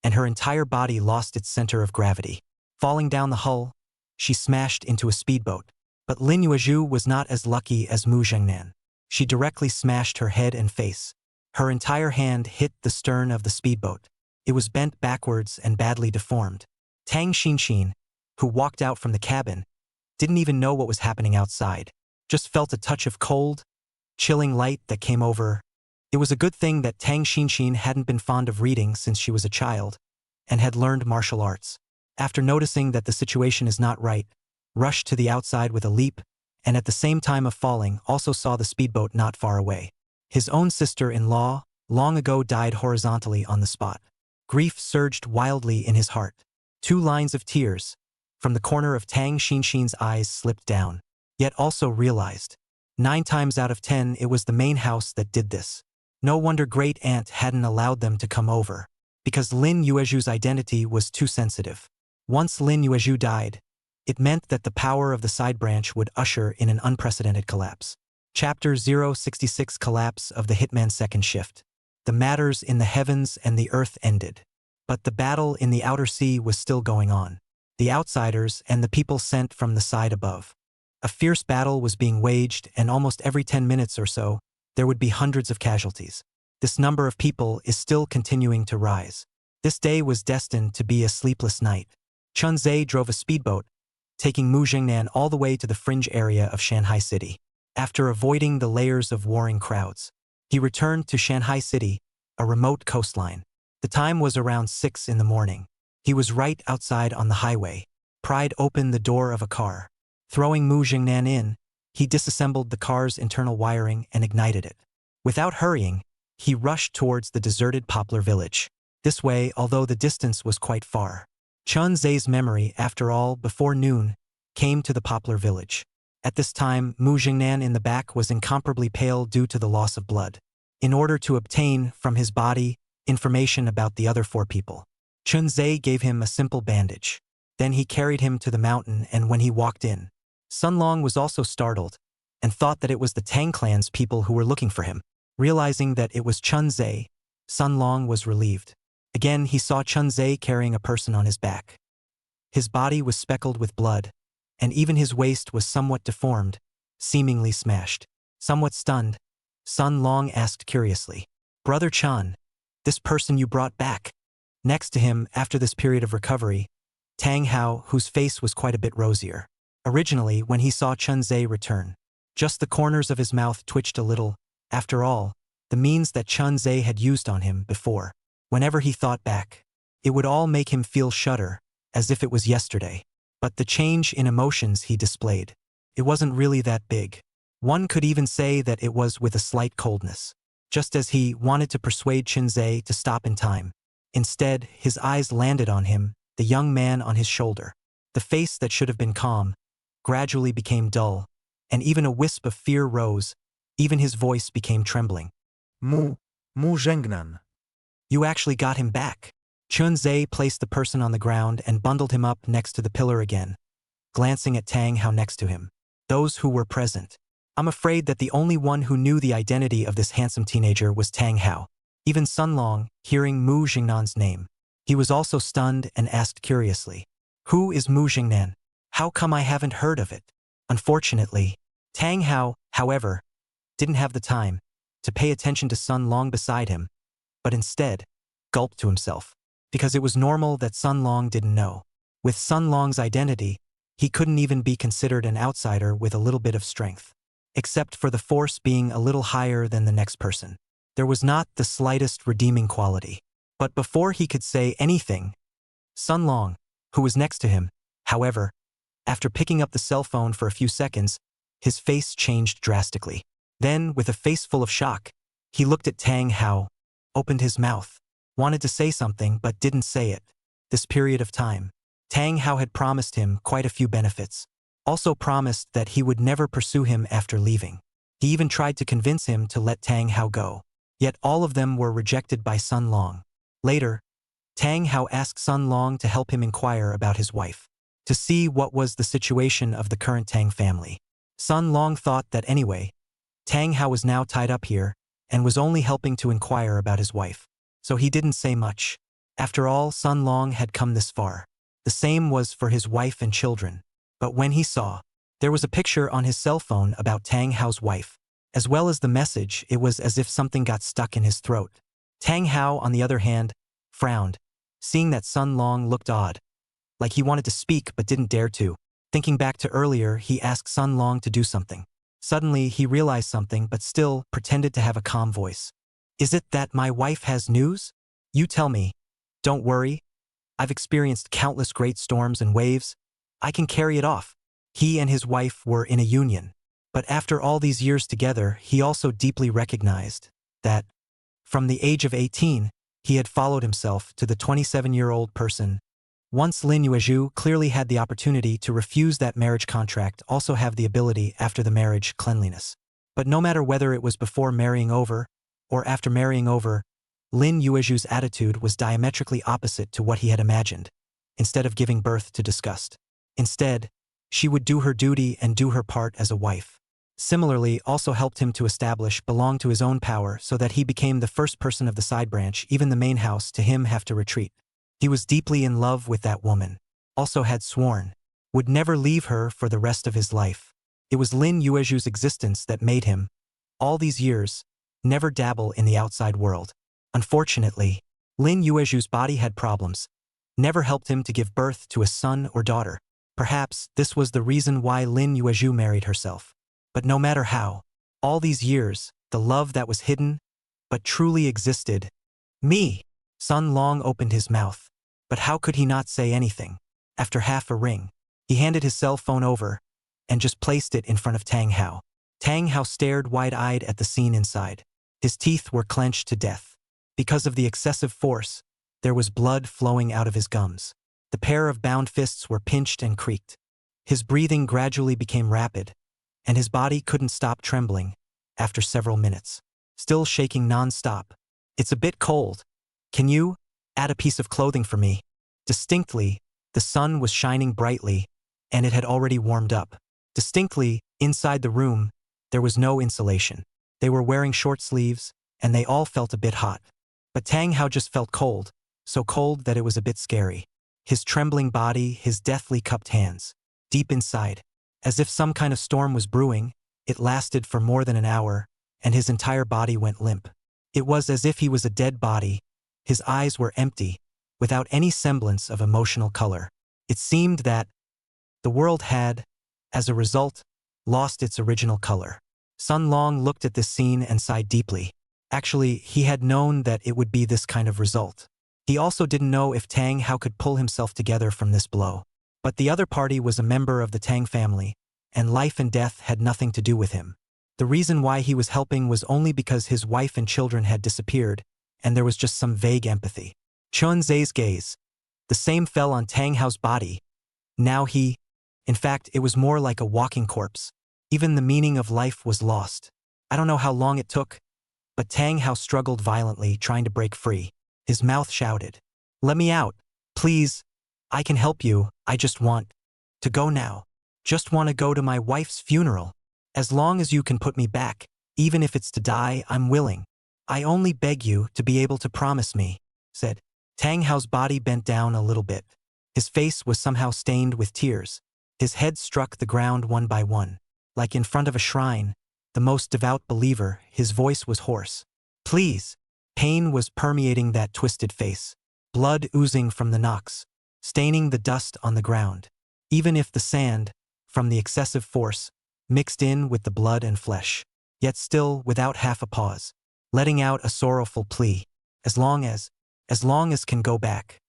and her entire body lost its center of gravity. Falling down the hull, she smashed into a speedboat. But Lin Yuezhu was not as lucky as Mu Jingnan. She directly smashed her head and face. Her entire hand hit the stern of the speedboat. It was bent backwards and badly deformed. Tang Xinxin, who walked out from the cabin, didn't even know what was happening outside, just felt a touch of cold, chilling light that came over her. It was a good thing that Tang Xinxin hadn't been fond of reading since she was a child, and had learned martial arts. After noticing that the situation is not right, rushed to the outside with a leap, and at the same time of falling also saw the speedboat not far away. His own sister-in-law long ago died horizontally on the spot. Grief surged wildly in his heart. 2 lines of tears from the corner of Tang Xinxin's eyes slipped down, yet also realized, 9 times out of 10 it was the main house that did this. No wonder Great Aunt hadn't allowed them to come over, because Lin Yuezhu's identity was too sensitive. Once Lin Yuezhu died, it meant that the power of the side branch would usher in an unprecedented collapse. Chapter 066 Collapse of the Hitman's Second Shift. The matters in the heavens and the earth ended. But the battle in the outer sea was still going on. The outsiders and the people sent from the side above. A fierce battle was being waged, and almost every 10 minutes or so, there would be hundreds of casualties. This number of people is still continuing to rise. This day was destined to be a sleepless night. Chun Ze drove a speedboat, taking Mu Jingnan all the way to the fringe area of Shanghai City. After avoiding the layers of warring crowds, he returned to Shanghai City, a remote coastline. The time was around 6 in the morning. He was right outside on the highway. Pried open the door of a car. Throwing Mu Jingnan in, he disassembled the car's internal wiring and ignited it. Without hurrying, he rushed towards the deserted poplar village. This way, although the distance was quite far. Chun Ze's memory, after all, before noon, came to the poplar village. At this time, Mu Jingnan in the back was incomparably pale due to the loss of blood. In order to obtain, from his body, information about the other 4 people, Chun Ze gave him a simple bandage. Then he carried him to the mountain, and when he walked in, Sun Long was also startled and thought that it was the Tang clan's people who were looking for him. Realizing that it was Chun Ze, Sun Long was relieved. Again, he saw Chun Ze carrying a person on his back. His body was speckled with blood, and even his waist was somewhat deformed, seemingly smashed. Somewhat stunned, Sun Long asked curiously, "Brother Chun, this person you brought back?" Next to him, after this period of recovery, Tang Hao, whose face was quite a bit rosier. Originally, when he saw Chun Ze return, just the corners of his mouth twitched a little. After all, the means that Chun Ze had used on him before. Whenever he thought back, it would all make him feel shudder, as if it was yesterday. But the change in emotions he displayed, it wasn't really that big. One could even say that it was with a slight coldness. Just as he wanted to persuade Chun Ze to stop in time. Instead, his eyes landed on him, the young man on his shoulder. The face that should have been calm gradually became dull, and even a wisp of fear rose. Even his voice became trembling. Mu Jingnan. "You actually got him back." Chun Ze placed the person on the ground and bundled him up next to the pillar again, glancing at Tang Hao next to him. Those who were present. I'm afraid that the only one who knew the identity of this handsome teenager was Tang Hao. Even Sun Long, hearing Mu Jingnan's name. He was also stunned and asked curiously, "Who is Mu Jingnan? How come I haven't heard of it?" Unfortunately, Tang Hao, however, didn't have the time to pay attention to Sun Long beside him, but instead gulped to himself, because it was normal that Sun Long didn't know. With Sun Long's identity, he couldn't even be considered an outsider with a little bit of strength. Except for the force being a little higher than the next person. There was not the slightest redeeming quality. But before he could say anything, Sun Long, who was next to him, however, after picking up the cell phone for a few seconds, his face changed drastically. Then, with a face full of shock, he looked at Tang Hao, opened his mouth, wanted to say something but didn't say it. This period of time, Tang Hao had promised him quite a few benefits. Also promised that he would never pursue him after leaving. He even tried to convince him to let Tang Hao go. Yet all of them were rejected by Sun Long. Later, Tang Hao asked Sun Long to help him inquire about his wife, to see what was the situation of the current Tang family. Sun Long thought that anyway, Tang Hao was now tied up here and was only helping to inquire about his wife. So he didn't say much. After all, Sun Long had come this far. The same was for his wife and children. But when he saw, there was a picture on his cell phone about Tang Hao's wife. As well as the message, it was as if something got stuck in his throat. Tang Hao, on the other hand, frowned, seeing that Sun Long looked odd, like he wanted to speak but didn't dare to. Thinking back to earlier, he asked Sun Long to do something. Suddenly, he realized something but still pretended to have a calm voice. "Is it that my wife has news? You tell me. Don't worry. I've experienced countless great storms and waves. I can carry it off." He and his wife were in a union. But after all these years together, he also deeply recognized that, from the age of 18, he had followed himself to the 27-year-old person. Once Lin Yuezhu clearly had the opportunity to refuse that marriage contract, also have the ability after the marriage cleanliness. But no matter whether it was before marrying over or after marrying over, Lin Yuezhu's attitude was diametrically opposite to what he had imagined. Instead of giving birth to disgust. Instead, she would do her duty and do her part as a wife. Similarly, also helped him to establish belong to his own power so that he became the first person of the side branch, even the main house to him have to retreat. He was deeply in love with that woman. Also had sworn, would never leave her for the rest of his life. It was Lin Yuezhu's existence that made him, all these years, never dabble in the outside world. Unfortunately, Lin Yuezhu's body had problems, never helped him to give birth to a son or daughter. Perhaps this was the reason why Lin Yuezhu married herself. But no matter how, all these years, the love that was hidden, but truly existed. Me. Sun Long opened his mouth, but how could he not say anything? After half a ring, he handed his cell phone over and just placed it in front of Tang Hao. Tang Hao stared wide-eyed at the scene inside. His teeth were clenched to death. Because of the excessive force, there was blood flowing out of his gums. The pair of bound fists were pinched and creaked. His breathing gradually became rapid, and his body couldn't stop trembling after several minutes. Still shaking non-stop. It's a bit cold. Can you add a piece of clothing for me? Distinctly, the sun was shining brightly, and it had already warmed up. Distinctly, inside the room, there was no insulation. They were wearing short sleeves, and they all felt a bit hot. But Tang Hao just felt cold, so cold that it was a bit scary. His trembling body, his deathly cupped hands. Deep inside, as if some kind of storm was brewing, it lasted for more than an hour, and his entire body went limp. It was as if he was a dead body. His eyes were empty, without any semblance of emotional color. It seemed that the world had, as a result, lost its original color. Sun Long looked at this scene and sighed deeply. Actually, he had known that it would be this kind of result. He also didn't know if Tang Hao could pull himself together from this blow. But the other party was a member of the Tang family, and life and death had nothing to do with him. The reason why he was helping was only because his wife and children had disappeared, and there was just some vague empathy. Chun Ze's gaze. The same fell on Tang Hao's body. Now in fact, it was more like a walking corpse. Even the meaning of life was lost. I don't know how long it took, but Tang Hao struggled violently, trying to break free. His mouth shouted, "Let me out, please. I can help you. I just want to go now. Just want to go to my wife's funeral. As long as you can put me back, even if it's to die, I'm willing. I only beg you to be able to promise me," said. Tang Hao's body bent down a little bit. His face was somehow stained with tears. His head struck the ground one by one. Like in front of a shrine, the most devout believer, his voice was hoarse. "Please." Pain was permeating that twisted face. Blood oozing from the knocks, staining the dust on the ground. Even if the sand, from the excessive force, mixed in with the blood and flesh. Yet still, without half a pause, letting out a sorrowful plea. As long as can go back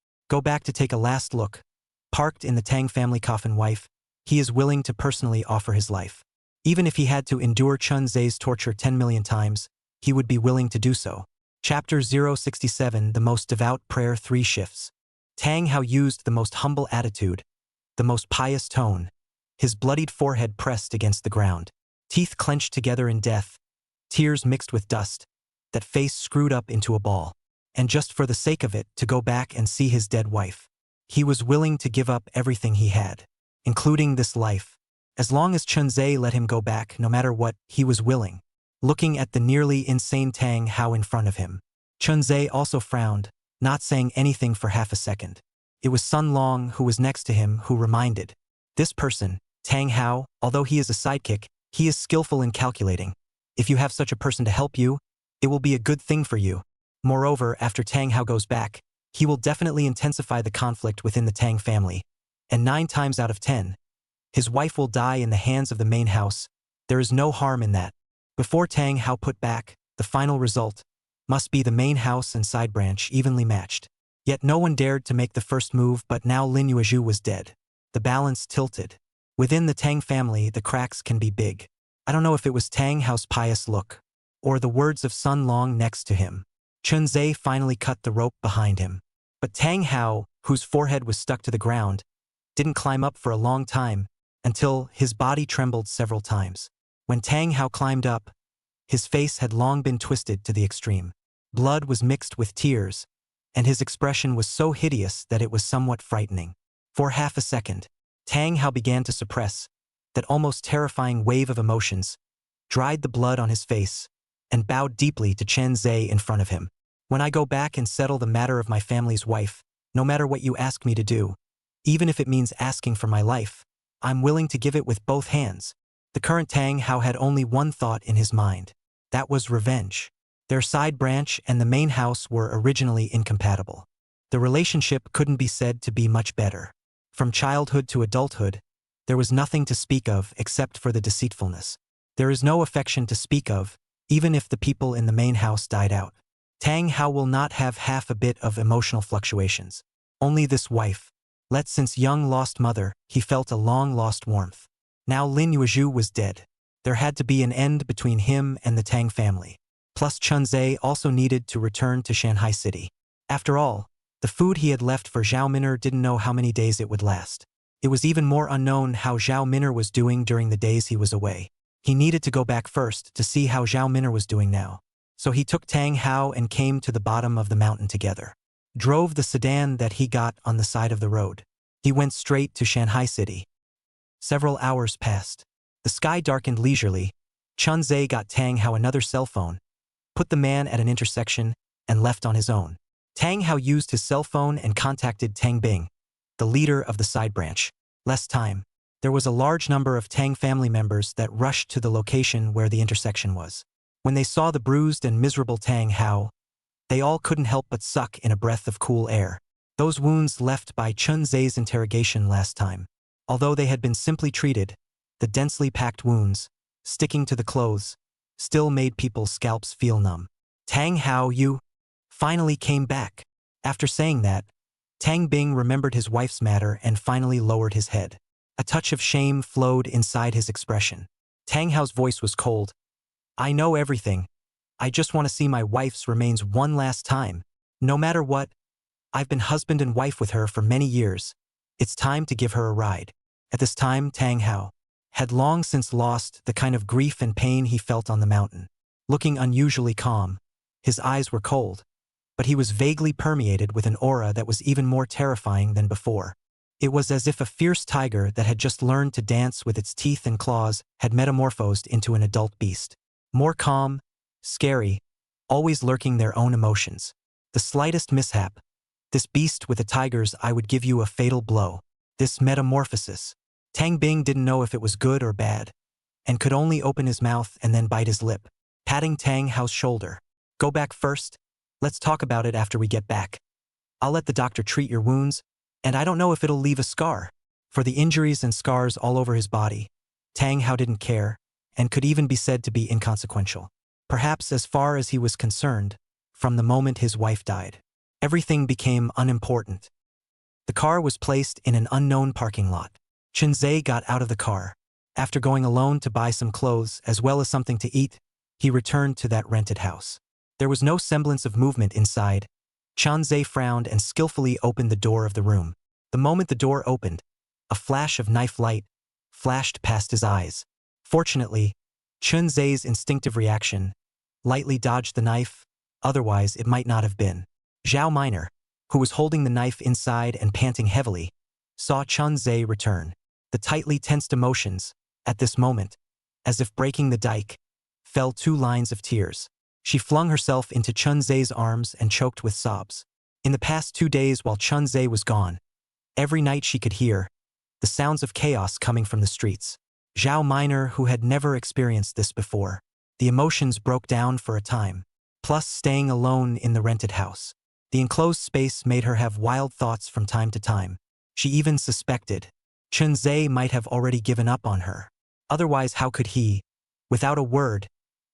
to take a last look. Parked in the Tang family coffin wife, he is willing to personally offer his life. Even if he had to endure Chun Ze's torture 10 million times, he would be willing to do so. Chapter 067, The Most Devout Prayer 3 Shifts. Tang Hao used the most humble attitude, the most pious tone, his bloodied forehead pressed against the ground, teeth clenched together in death, tears mixed with dust, that face screwed up into a ball. And just for the sake of it, to go back and see his dead wife. He was willing to give up everything he had, including this life. As long as Chun Ze let him go back, no matter what, he was willing. Looking at the nearly insane Tang Hao in front of him, Chun Ze also frowned, not saying anything for half a second. It was Sun Long who was next to him who reminded. This person, Tang Hao, although he is a sidekick, he is skillful in calculating. If you have such a person to help you, it will be a good thing for you. Moreover, after Tang Hao goes back, he will definitely intensify the conflict within the Tang family. And 9 times out of 10, his wife will die in the hands of the main house. There is no harm in that. Before Tang Hao put back, the final result must be the main house and side branch evenly matched. Yet no one dared to make the first move, but now Lin Yuezhu was dead. The balance tilted. Within the Tang family, the cracks can be big. I don't know if it was Tang Hao's pious look, or the words of Sun Long next to him. Chun Ze finally cut the rope behind him. But Tang Hao, whose forehead was stuck to the ground, didn't climb up for a long time, until his body trembled several times. When Tang Hao climbed up, his face had long been twisted to the extreme. Blood was mixed with tears, and his expression was so hideous that it was somewhat frightening. For half a second, Tang Hao began to suppress that almost terrifying wave of emotions, dried the blood on his face, and bowed deeply to Chun Ze in front of him. "When I go back and settle the matter of my family's wife, no matter what you ask me to do, even if it means asking for my life, I'm willing to give it with both hands." The current Tang Hao had only one thought in his mind. That was revenge. Their side branch and the main house were originally incompatible. The relationship couldn't be said to be much better. From childhood to adulthood, there was nothing to speak of except for the deceitfulness. There is no affection to speak of, even if the people in the main house died out. Tang Hao will not have half a bit of emotional fluctuations. Only this wife. Let since young lost mother, he felt a long-lost warmth. Now Lin Yuezhu was dead. There had to be an end between him and the Tang family. Plus Chun Ze also needed to return to Shanghai City. After all, the food he had left for Zhao Min'er didn't know how many days it would last. It was even more unknown how Zhao Min'er was doing during the days he was away. He needed to go back first to see how Zhao Min'er was doing now. So he took Tang Hao and came to the bottom of the mountain together. Drove the sedan that he got on the side of the road. He went straight to Shanghai City. Several hours passed. The sky darkened leisurely. Chun Ze got Tang Hao another cell phone, put the man at an intersection, and left on his own. Tang Hao used his cell phone and contacted Tang Bing, the leader of the side branch. Less time. There was a large number of Tang family members that rushed to the location where the intersection was. When they saw the bruised and miserable Tang Hao, they all couldn't help but suck in a breath of cool air. Those wounds left by Chun Ze's interrogation last time, although they had been simply treated, the densely packed wounds, sticking to the clothes, still made people's scalps feel numb. Tang Hao, you finally came back. After saying that, Tang Bing remembered his wife's matter and finally lowered his head. A touch of shame flowed inside his expression. Tang Hao's voice was cold. I know everything. I just want to see my wife's remains one last time. No matter what, I've been husband and wife with her for many years. It's time to give her a ride. At this time, Tang Hao had long since lost the kind of grief and pain he felt on the mountain. Looking unusually calm, his eyes were cold, but he was vaguely permeated with an aura that was even more terrifying than before. It was as if a fierce tiger that had just learned to dance with its teeth and claws had metamorphosed into an adult beast. More calm, scary, always lurking their own emotions. The slightest mishap. This beast with a tiger's eye would give you a fatal blow. This metamorphosis. Tang Bing didn't know if it was good or bad, and could only open his mouth and then bite his lip, patting Tang Hao's shoulder. Go back first. Let's talk about it after we get back. I'll let the doctor treat your wounds, and I don't know if it'll leave a scar. For the injuries and scars all over his body, Tang Hao didn't care, and could even be said to be inconsequential. Perhaps as far as he was concerned, from the moment his wife died. Everything became unimportant. The car was placed in an unknown parking lot. Chun Ze got out of the car. After going alone to buy some clothes as well as something to eat, he returned to that rented house. There was no semblance of movement inside. Chun Ze frowned and skillfully opened the door of the room. The moment the door opened, a flash of knife light flashed past his eyes. Fortunately, Chun Ze's instinctive reaction lightly dodged the knife, otherwise it might not have been. Zhao Min'er, who was holding the knife inside and panting heavily, saw Chun Ze return. The tightly tensed emotions, at this moment, as if breaking the dike, fell 2 lines of tears. She flung herself into Chun Ze's arms and choked with sobs. In the past 2 days while Chun Ze was gone, every night she could hear the sounds of chaos coming from the streets. Zhao Min'er, who had never experienced this before, the emotions broke down for a time. Plus staying alone in the rented house. The enclosed space made her have wild thoughts from time to time. She even suspected Chun Ze might have already given up on her. Otherwise, how could he, without a word,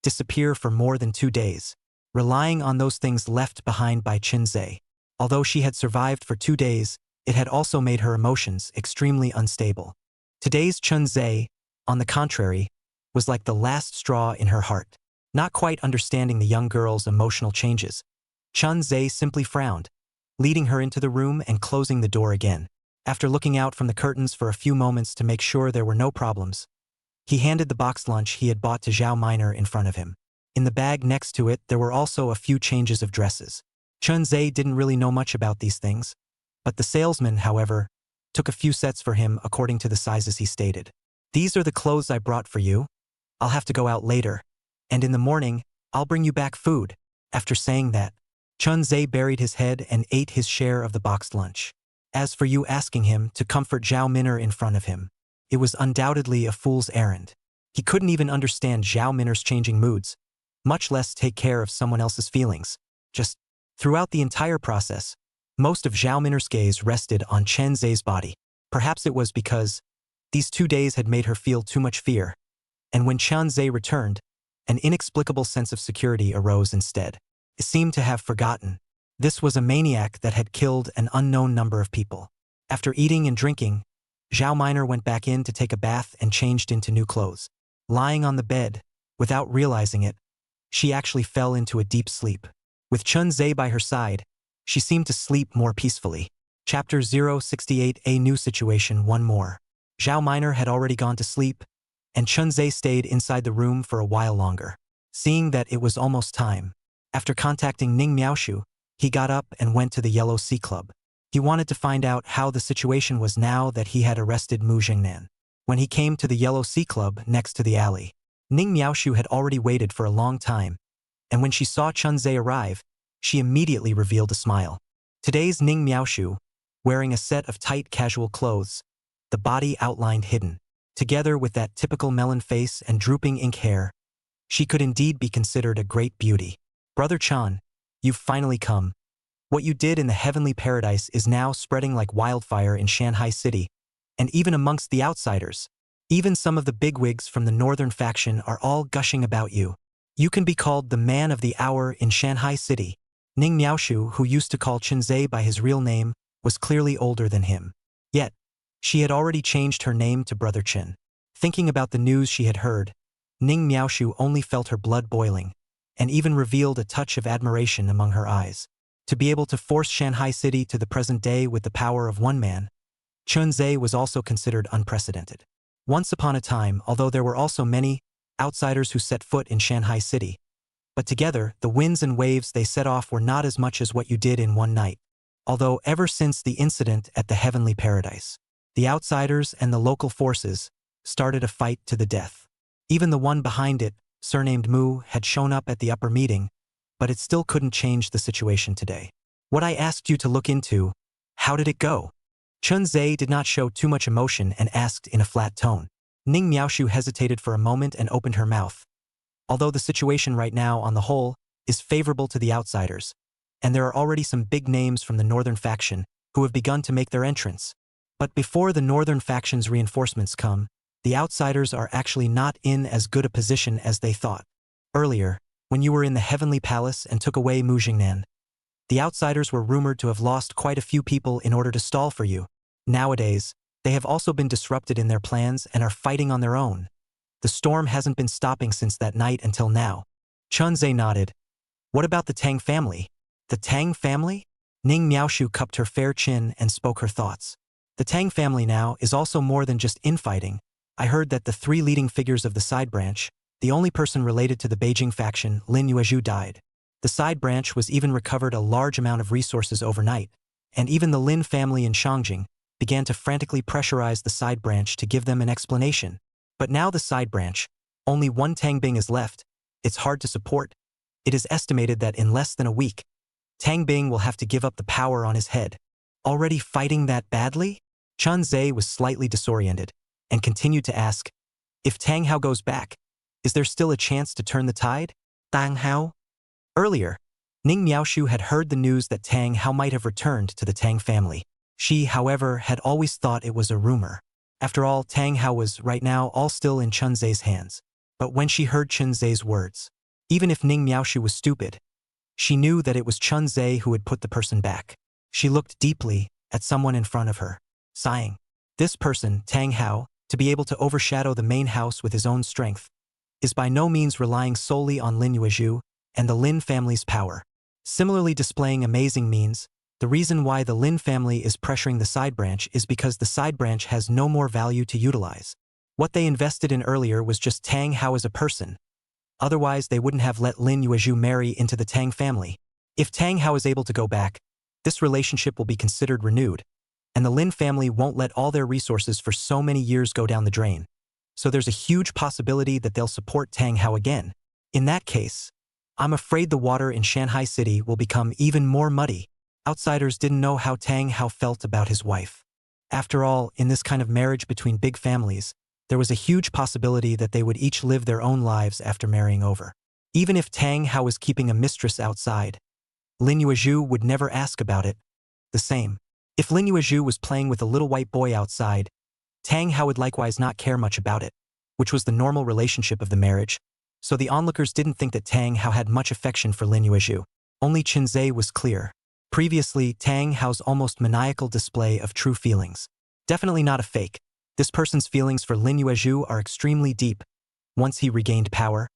disappear for more than 2 days, relying on those things left behind by Chun Ze? Although she had survived for 2 days, it had also made her emotions extremely unstable. Today's Chun Ze, on the contrary, was like the last straw in her heart. Not quite understanding the young girl's emotional changes, Chun Ze simply frowned, leading her into the room and closing the door again. After looking out from the curtains for a few moments to make sure there were no problems, he handed the boxed lunch he had bought to Zhao Min'er in front of him. In the bag next to it, there were also a few changes of dresses. Chun Ze didn't really know much about these things, but the salesman, however, took a few sets for him according to the sizes he stated. These are the clothes I brought for you. I'll have to go out later, and in the morning, I'll bring you back food. After saying that, Chun Ze buried his head and ate his share of the boxed lunch. As for you asking him to comfort Zhao Min'er in front of him, it was undoubtedly a fool's errand. He couldn't even understand Zhao Min'er's changing moods, much less take care of someone else's feelings. Just throughout the entire process, most of Zhao Min'er's gaze rested on Chun Ze's body. Perhaps it was because these 2 days had made her feel too much fear, and when Chun Ze returned, an inexplicable sense of security arose instead. seemed to have forgotten. This was a maniac that had killed an unknown number of people. After eating and drinking, Zhao Minor went back in to take a bath and changed into new clothes. Lying on the bed, without realizing it, she actually fell into a deep sleep. With Chun Ze by her side, she seemed to sleep more peacefully. Chapter 068. A new situation, one more. Zhao Minor had already gone to sleep, and Chun Ze stayed inside the room for a while longer. Seeing that it was almost time, after contacting Ning Miaoshu, he got up and went to the Yellow Sea Club. He wanted to find out how the situation was now that he had arrested Mu Jingnan. When he came to the Yellow Sea Club next to the alley, Ning Miaoshu had already waited for a long time, and when she saw Chun Ze arrive, she immediately revealed a smile. Today's Ning Miaoshu, wearing a set of tight casual clothes, the body outlined hidden, together with that typical melon face and drooping ink hair, she could indeed be considered a great beauty. Brother Chan, you've finally come. What you did in the heavenly paradise is now spreading like wildfire in Shanghai City, and even amongst the outsiders. Even some of the bigwigs from the northern faction are all gushing about you. You can be called the man of the hour in Shanghai City. Ning Miaoshu, who used to call Chun Ze by his real name, was clearly older than him. Yet, she had already changed her name to Brother Chin. Thinking about the news she had heard, Ning Miaoshu only felt her blood boiling, and even revealed a touch of admiration among her eyes. To be able to force Shanghai City to the present day with the power of one man, Chun Ze was also considered unprecedented. Once upon a time, although there were also many outsiders who set foot in Shanghai City, but together, the winds and waves they set off were not as much as what you did in one night. Although ever since the incident at the heavenly paradise, the outsiders and the local forces started a fight to the death. Even the one behind it, surnamed Mu, had shown up at the upper meeting, but it still couldn't change the situation today. What I asked you to look into, how did it go? Chun Ze did not show too much emotion and asked in a flat tone. Ning Miaoshu hesitated for a moment and opened her mouth. Although the situation right now, on the whole, is favorable to the outsiders, and there are already some big names from the northern faction who have begun to make their entrance. But before the northern faction's reinforcements come, the outsiders are actually not in as good a position as they thought. Earlier, when you were in the Heavenly Palace and took away Mu Jingnan, the outsiders were rumored to have lost quite a few people in order to stall for you. Nowadays, they have also been disrupted in their plans and are fighting on their own. The storm hasn't been stopping since that night until now. Chun Ze nodded. What about the Tang family? The Tang family? Ning Miaoshu cupped her fair chin and spoke her thoughts. The Tang family now is also more than just infighting. I heard that the three leading figures of the side branch, the only person related to the Beijing faction, Lin Yuezhu, died. The side branch was even recovered a large amount of resources overnight, and even the Lin family in Shangjing began to frantically pressurize the side branch to give them an explanation. But now the side branch, only one Tang Bing is left. It's hard to support. It is estimated that in less than a week, Tang Bing will have to give up the power on his head. Already fighting that badly? Chun Ze was slightly disoriented and continued to ask, if Tang Hao goes back, is there still a chance to turn the tide? Tang Hao? Earlier, Ning Miaoshu had heard the news that Tang Hao might have returned to the Tang family. She, however, had always thought it was a rumor. After all, Tang Hao was, right now, all still in Chun Ze's hands. But when she heard Chun Ze's words, even if Ning Miaoshu was stupid, she knew that it was Chun Ze who had put the person back. She looked deeply at someone in front of her, sighing. This person, Tang Hao, to be able to overshadow the main house with his own strength, is by no means relying solely on Lin Yuezhu and the Lin family's power. Similarly displaying amazing means, the reason why the Lin family is pressuring the side branch is because the side branch has no more value to utilize. What they invested in earlier was just Tang Hao as a person. Otherwise, they wouldn't have let Lin Yuezhu marry into the Tang family. If Tang Hao is able to go back, this relationship will be considered renewed, and the Lin family won't let all their resources for so many years go down the drain. So there's a huge possibility that they'll support Tang Hao again. In that case, I'm afraid the water in Shanghai City will become even more muddy. Outsiders didn't know how Tang Hao felt about his wife. After all, in this kind of marriage between big families, there was a huge possibility that they would each live their own lives after marrying over. Even if Tang Hao was keeping a mistress outside, Lin Yuezhu would never ask about it. The same. If Lin Yuezhu was playing with a little white boy outside, Tang Hao would likewise not care much about it, which was the normal relationship of the marriage, so the onlookers didn't think that Tang Hao had much affection for Lin Yuezhu. Only Chun Ze was clear. Previously, Tang housed almost maniacal display of true feelings. Definitely not a fake. This person's feelings for Lin Yuezhu are extremely deep. Once he regained power,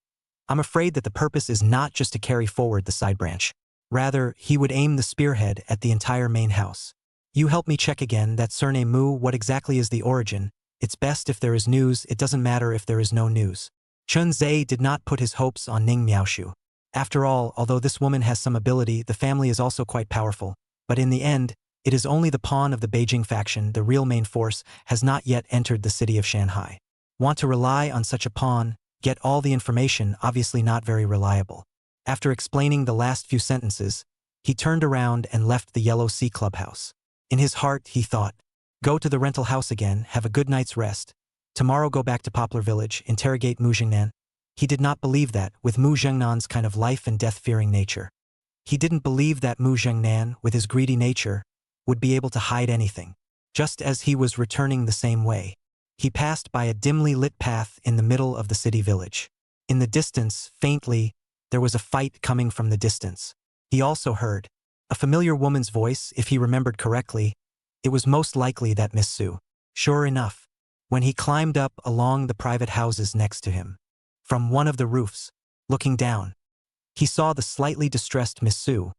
I'm afraid that the purpose is not just to carry forward the side branch. Rather, he would aim the spearhead at the entire main house. You help me check again that surname Mu, what exactly is the origin? It's best if there is news, it doesn't matter if there is no news. Chun Ze did not put his hopes on Ning Miaoshu. After all, although this woman has some ability, the family is also quite powerful. But in the end, it is only the pawn of the Beijing faction, the real main force, has not yet entered the city of Shanghai. Want to rely on such a pawn, get all the information, obviously not very reliable. After explaining the last few sentences, he turned around and left the Yellow Sea clubhouse. In his heart, he thought, go to the rental house again, have a good night's rest. Tomorrow go back to Poplar Village, interrogate Mu Jingnan. He did not believe that, with Mu Zhengnan's kind of life and death-fearing nature. He didn't believe that Mu Zhengnan, with his greedy nature, would be able to hide anything. Just as he was returning the same way, he passed by a dimly lit path in the middle of the city village. In the distance, faintly, there was a fight coming from the distance. He also heard a familiar woman's voice. If he remembered correctly, it was most likely that Miss Su. Sure enough, when he climbed up along the private houses next to him, from one of the roofs, looking down, he saw the slightly distressed Miss Su,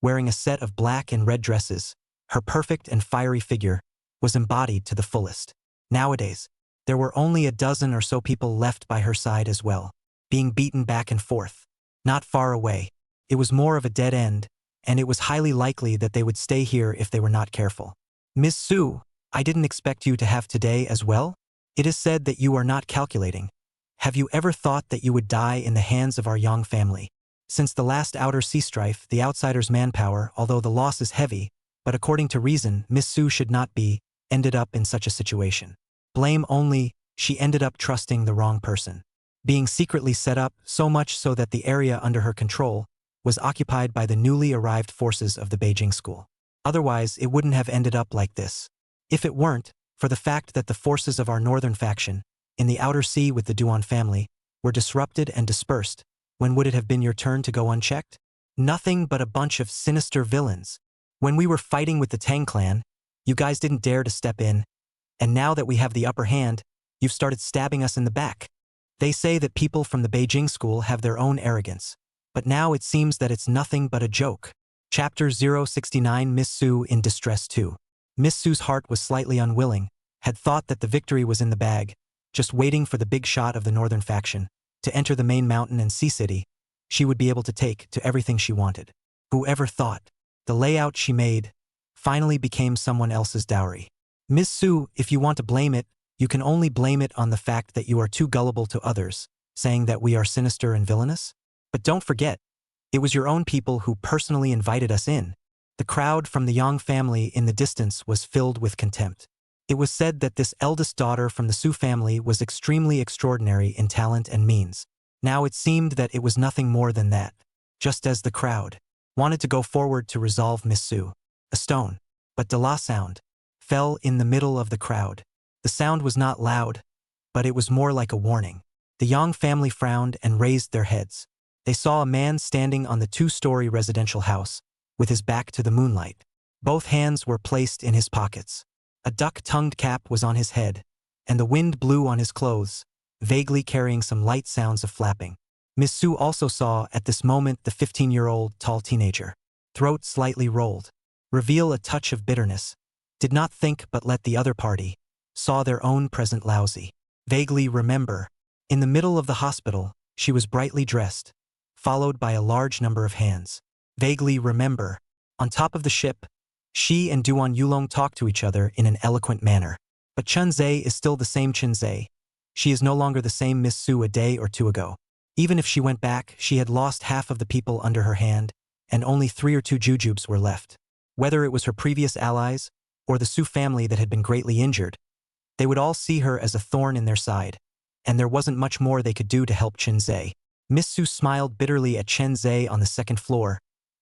wearing a set of black and red dresses. Her perfect and fiery figure was embodied to the fullest. Nowadays, there were only a dozen or so people left by her side as well, being beaten back and forth. Not far away, it was more of a dead end, and it was highly likely that they would stay here if they were not careful. Miss Su, I didn't expect you to have today as well? It is said that you are not calculating. Have you ever thought that you would die in the hands of our Yang family? Since the last outer sea strife, the outsider's manpower, although the loss is heavy, but according to reason, Miss Su should not be ended up in such a situation. Blame only, she ended up trusting the wrong person. Being secretly set up, so much so that the area under her control was occupied by the newly arrived forces of the Beijing school. Otherwise, it wouldn't have ended up like this. If it weren't for the fact that the forces of our northern faction, in the outer sea with the Duan family, were disrupted and dispersed, when would it have been your turn to go unchecked? Nothing but a bunch of sinister villains. When we were fighting with the Tang clan, you guys didn't dare to step in, and now that we have the upper hand, you've started stabbing us in the back. They say that people from the Beijing school have their own arrogance, but now it seems that it's nothing but a joke. Chapter 069 Miss Su in Distress 2. Miss Su's heart was slightly unwilling, had thought that the victory was in the bag, just waiting for the big shot of the northern faction to enter the main mountain and sea city. She would be able to take to everything she wanted. Whoever thought the layout she made finally became someone else's dowry. Miss Su, if you want to blame it, you can only blame it on the fact that you are too gullible to others, saying that we are sinister and villainous. But don't forget, it was your own people who personally invited us in. The crowd from the Yang family in the distance was filled with contempt. It was said that this eldest daughter from the Su family was extremely extraordinary in talent and means. Now it seemed that it was nothing more than that. Just as the crowd wanted to go forward to resolve Miss Su, a stone, but de la sound, fell in the middle of the crowd. The sound was not loud, but it was more like a warning. The Yang family frowned and raised their heads. They saw a man standing on the two-story residential house, with his back to the moonlight. Both hands were placed in his pockets. A duck-tongued cap was on his head, and the wind blew on his clothes, vaguely carrying some light sounds of flapping. Miss Su also saw at this moment the 15-year-old tall teenager, throat slightly rolled, reveal a touch of bitterness, did not think but let the other party, saw their own present lousy. Vaguely remember, in the middle of the hospital, she was brightly dressed, followed by a large number of hands. Vaguely remember, on top of the ship, she and Duan Yulong talked to each other in an eloquent manner. But Chun Ze is still the same Chun Ze. She is no longer the same Miss Su a day or two ago. Even if she went back, she had lost half of the people under her hand, and only 3 or 2 jujubes were left. Whether it was her previous allies, or the Su family that had been greatly injured, they would all see her as a thorn in their side, and there wasn't much more they could do to help Chun Ze. Miss Su smiled bitterly at Chun Ze on the second floor,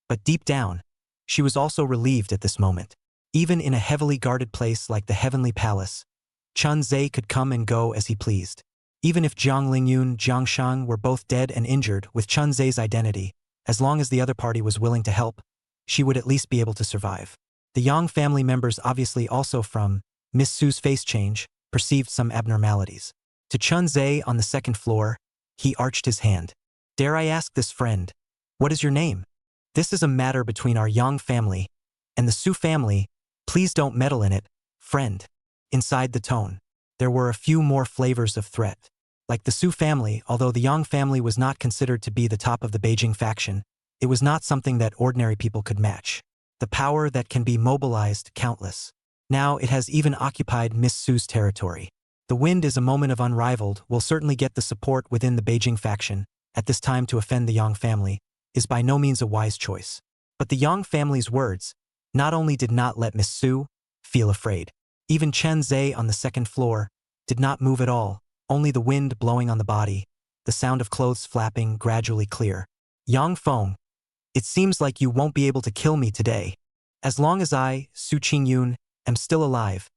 but deep down, she was also relieved at this moment. Even in a heavily guarded place like the Heavenly Palace, Chun Ze could come and go as he pleased. Even if Jiang Lingyun, Jiang Shang were both dead and injured, with Chun Ze's identity, As long as the other party was willing to help, she would at least be able to survive. The Yang family members, obviously also from Miss Su's face change, perceived some abnormalities. To Chun Ze on the second floor, he arched his hand. Dare I ask this friend, what is your name? This is a matter between our Yang family and the Su family. Please don't meddle in it, friend. Inside the tone, there were a few more flavors of threat. Like the Su family, although the Yang family was not considered to be the top of the Beijing faction, it was not something that ordinary people could match. The power that can be mobilized, countless. Now it has even occupied Miss Su's territory. The wind is a moment of unrivaled, will certainly get the support within the Beijing faction. At this time to offend the Yang family is by no means a wise choice. But the Yang family's words not only did not let Miss Su feel afraid. Even Chun Ze on the second floor did not move at all, only the wind blowing on the body, the sound of clothes flapping gradually clear. Yang Feng, it seems like you won't be able to kill me today. As long as I, Su Qingyun, am still alive,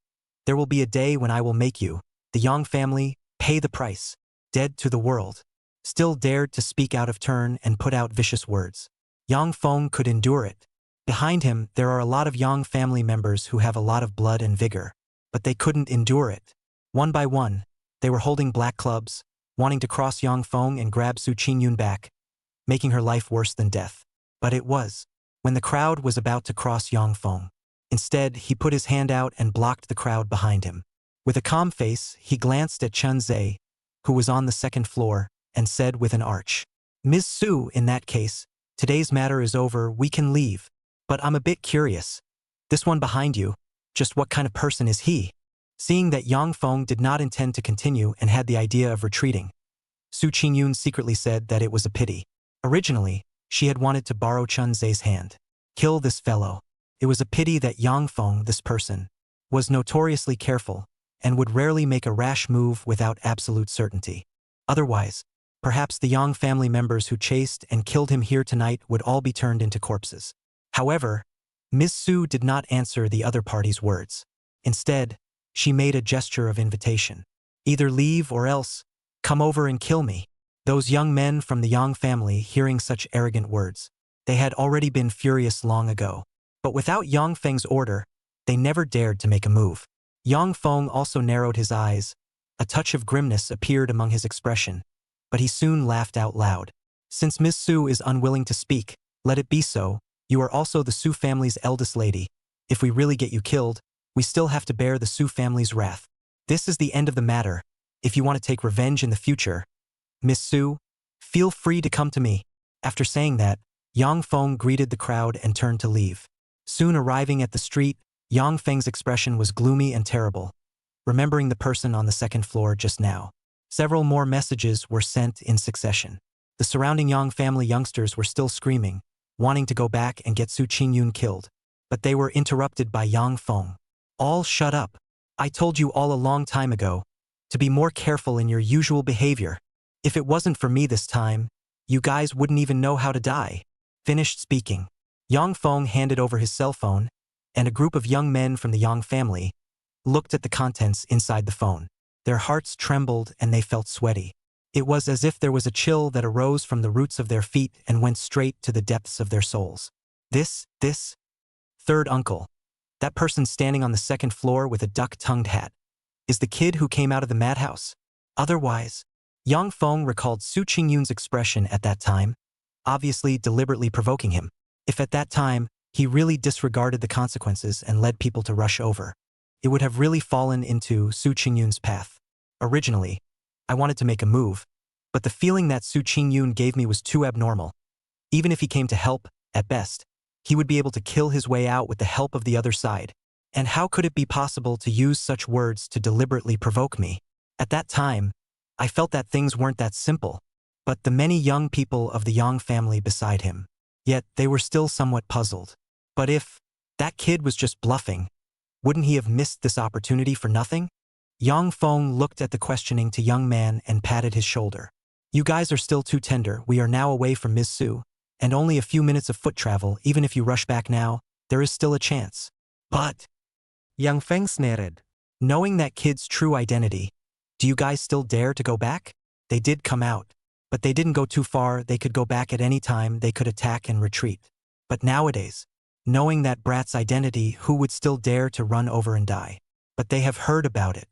there will be a day when I will make you, the Yang family, pay the price. Dead to the world. Still dared to speak out of turn and put out vicious words. Yang Feng could endure it. Behind him, there are a lot of Yang family members who have a lot of blood and vigor, but they couldn't endure it. One by one, they were holding black clubs, wanting to cross Yang Feng and grab Su Qingyun back, making her life worse than death. But it was when the crowd was about to cross Yang Feng. Instead, he put his hand out and blocked the crowd behind him. With a calm face, he glanced at Chun Ze, who was on the second floor, and said with an arch, Ms. Su, in that case, today's matter is over, we can leave. But I'm a bit curious. This one behind you, just what kind of person is he? Seeing that Yang Feng did not intend to continue and had the idea of retreating, Su Qingyun secretly said that it was a pity. Originally, she had wanted to borrow Chun Ze's hand. Kill this fellow. It was a pity that Yang Feng, this person, was notoriously careful and would rarely make a rash move without absolute certainty. Otherwise, perhaps the Yang family members who chased and killed him here tonight would all be turned into corpses. However, Ms. Su did not answer the other party's words. Instead, she made a gesture of invitation. Either leave or else, come over and kill me. Those young men from the Yang family, hearing such arrogant words, they had already been furious long ago. But without Yang Feng's order, they never dared to make a move. Yang Feng also narrowed his eyes. A touch of grimness appeared among his expression, but he soon laughed out loud. Since Miss Su is unwilling to speak, let it be so. You are also the Su family's eldest lady. If we really get you killed, we still have to bear the Su family's wrath. This is the end of the matter. If you want to take revenge in the future, Miss Su, feel free to come to me. After saying that, Yang Feng greeted the crowd and turned to leave. Soon arriving at the street, Yang Feng's expression was gloomy and terrible. Remembering the person on the second floor just now, several more messages were sent in succession. The surrounding Yang family youngsters were still screaming, wanting to go back and get Su Qingyun killed. But they were interrupted by Yang Feng. All shut up. I told you all a long time ago to be more careful in your usual behavior. If it wasn't for me this time, you guys wouldn't even know how to die. Finished speaking. Yang Feng handed over his cell phone, and a group of young men from the Yang family looked at the contents inside the phone. Their hearts trembled and they felt sweaty. It was as if there was a chill that arose from the roots of their feet and went straight to the depths of their souls. This third uncle, that person standing on the second floor with a duck-tongued hat, is the kid who came out of the madhouse. Otherwise, Yang Feng recalled Su Qingyun's expression at that time, obviously deliberately provoking him. If at that time, he really disregarded the consequences and led people to rush over, it would have really fallen into Su Qingyun's path. Originally, I wanted to make a move, but the feeling that Su Qingyun gave me was too abnormal. Even if he came to help, at best, he would be able to kill his way out with the help of the other side. And how could it be possible to use such words to deliberately provoke me? At that time, I felt that things weren't that simple, but the many young people of the Yang family beside him, yet they were still somewhat puzzled. But if that kid was just bluffing, wouldn't he have missed this opportunity for nothing? Yang Feng looked at the questioning to young man and patted his shoulder. You guys are still too tender. We are now away from Ms. Su, and only a few minutes of foot travel. Even if you rush back now, there is still a chance. But Yang Feng sneered. knowing that kid's true identity, do you guys still dare to go back? They did come out. But they didn't go too far, they could go back at any time, they could attack and retreat. But nowadays, knowing that brat's identity, who would still dare to run over and die? But they have heard about it.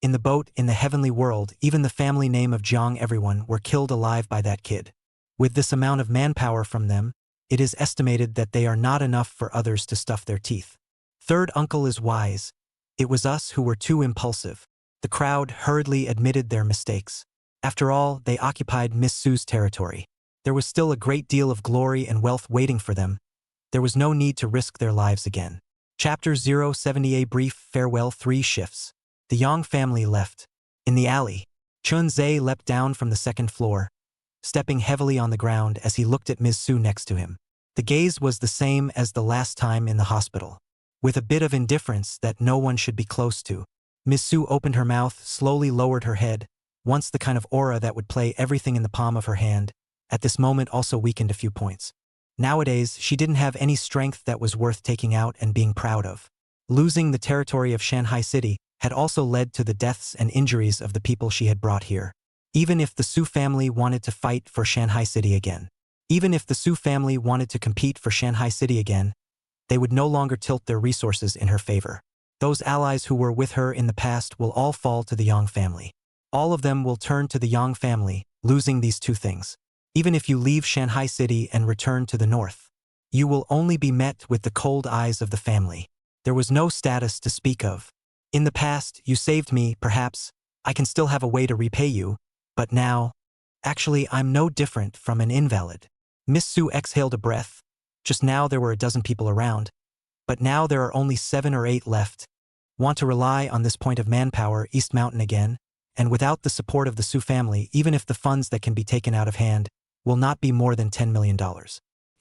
In the boat, in the heavenly world, even the family name of Jiang, everyone were killed alive by that kid. With this amount of manpower from them, it is estimated that they are not enough for others to stuff their teeth. Third uncle is wise. It was us who were too impulsive. The crowd hurriedly admitted their mistakes. After all, they occupied Miss Su's territory. There was still a great deal of glory and wealth waiting for them. There was no need to risk their lives again. Chapter 070. A brief farewell. 3 shifts. The Yang family left. In the alley, Chun Ze leapt down from the second floor, stepping heavily on the ground as he looked at Ms. Su next to him. The gaze was the same as the last time in the hospital, with a bit of indifference that no one should be close to. Ms. Su opened her mouth, slowly lowered her head, once the kind of aura that would play everything in the palm of her hand, at this moment also weakened a few points. Nowadays, she didn't have any strength that was worth taking out and being proud of. Losing the territory of Shanghai City had also led to the deaths and injuries of the people she had brought here. Even if the Su family wanted to fight for Shanghai City again, even if the Su family wanted to compete for Shanghai City again, they would no longer tilt their resources in her favor. Those allies who were with her in the past will all fall to the Yang family. All of them will turn to the Yang family, losing these 2 things. Even if you leave Shanghai City and return to the north, you will only be met with the cold eyes of the family. There was no status to speak of. In the past, you saved me, perhaps. I can still have a way to repay you. But now, actually, I'm no different from an invalid. Miss Su exhaled a breath. Just now there were a dozen people around. But now there are only 7 or 8 left. Want to rely on this point of manpower, East Mountain again? And without the support of the Su family, even if the funds that can be taken out of hand will not be more than $10 million.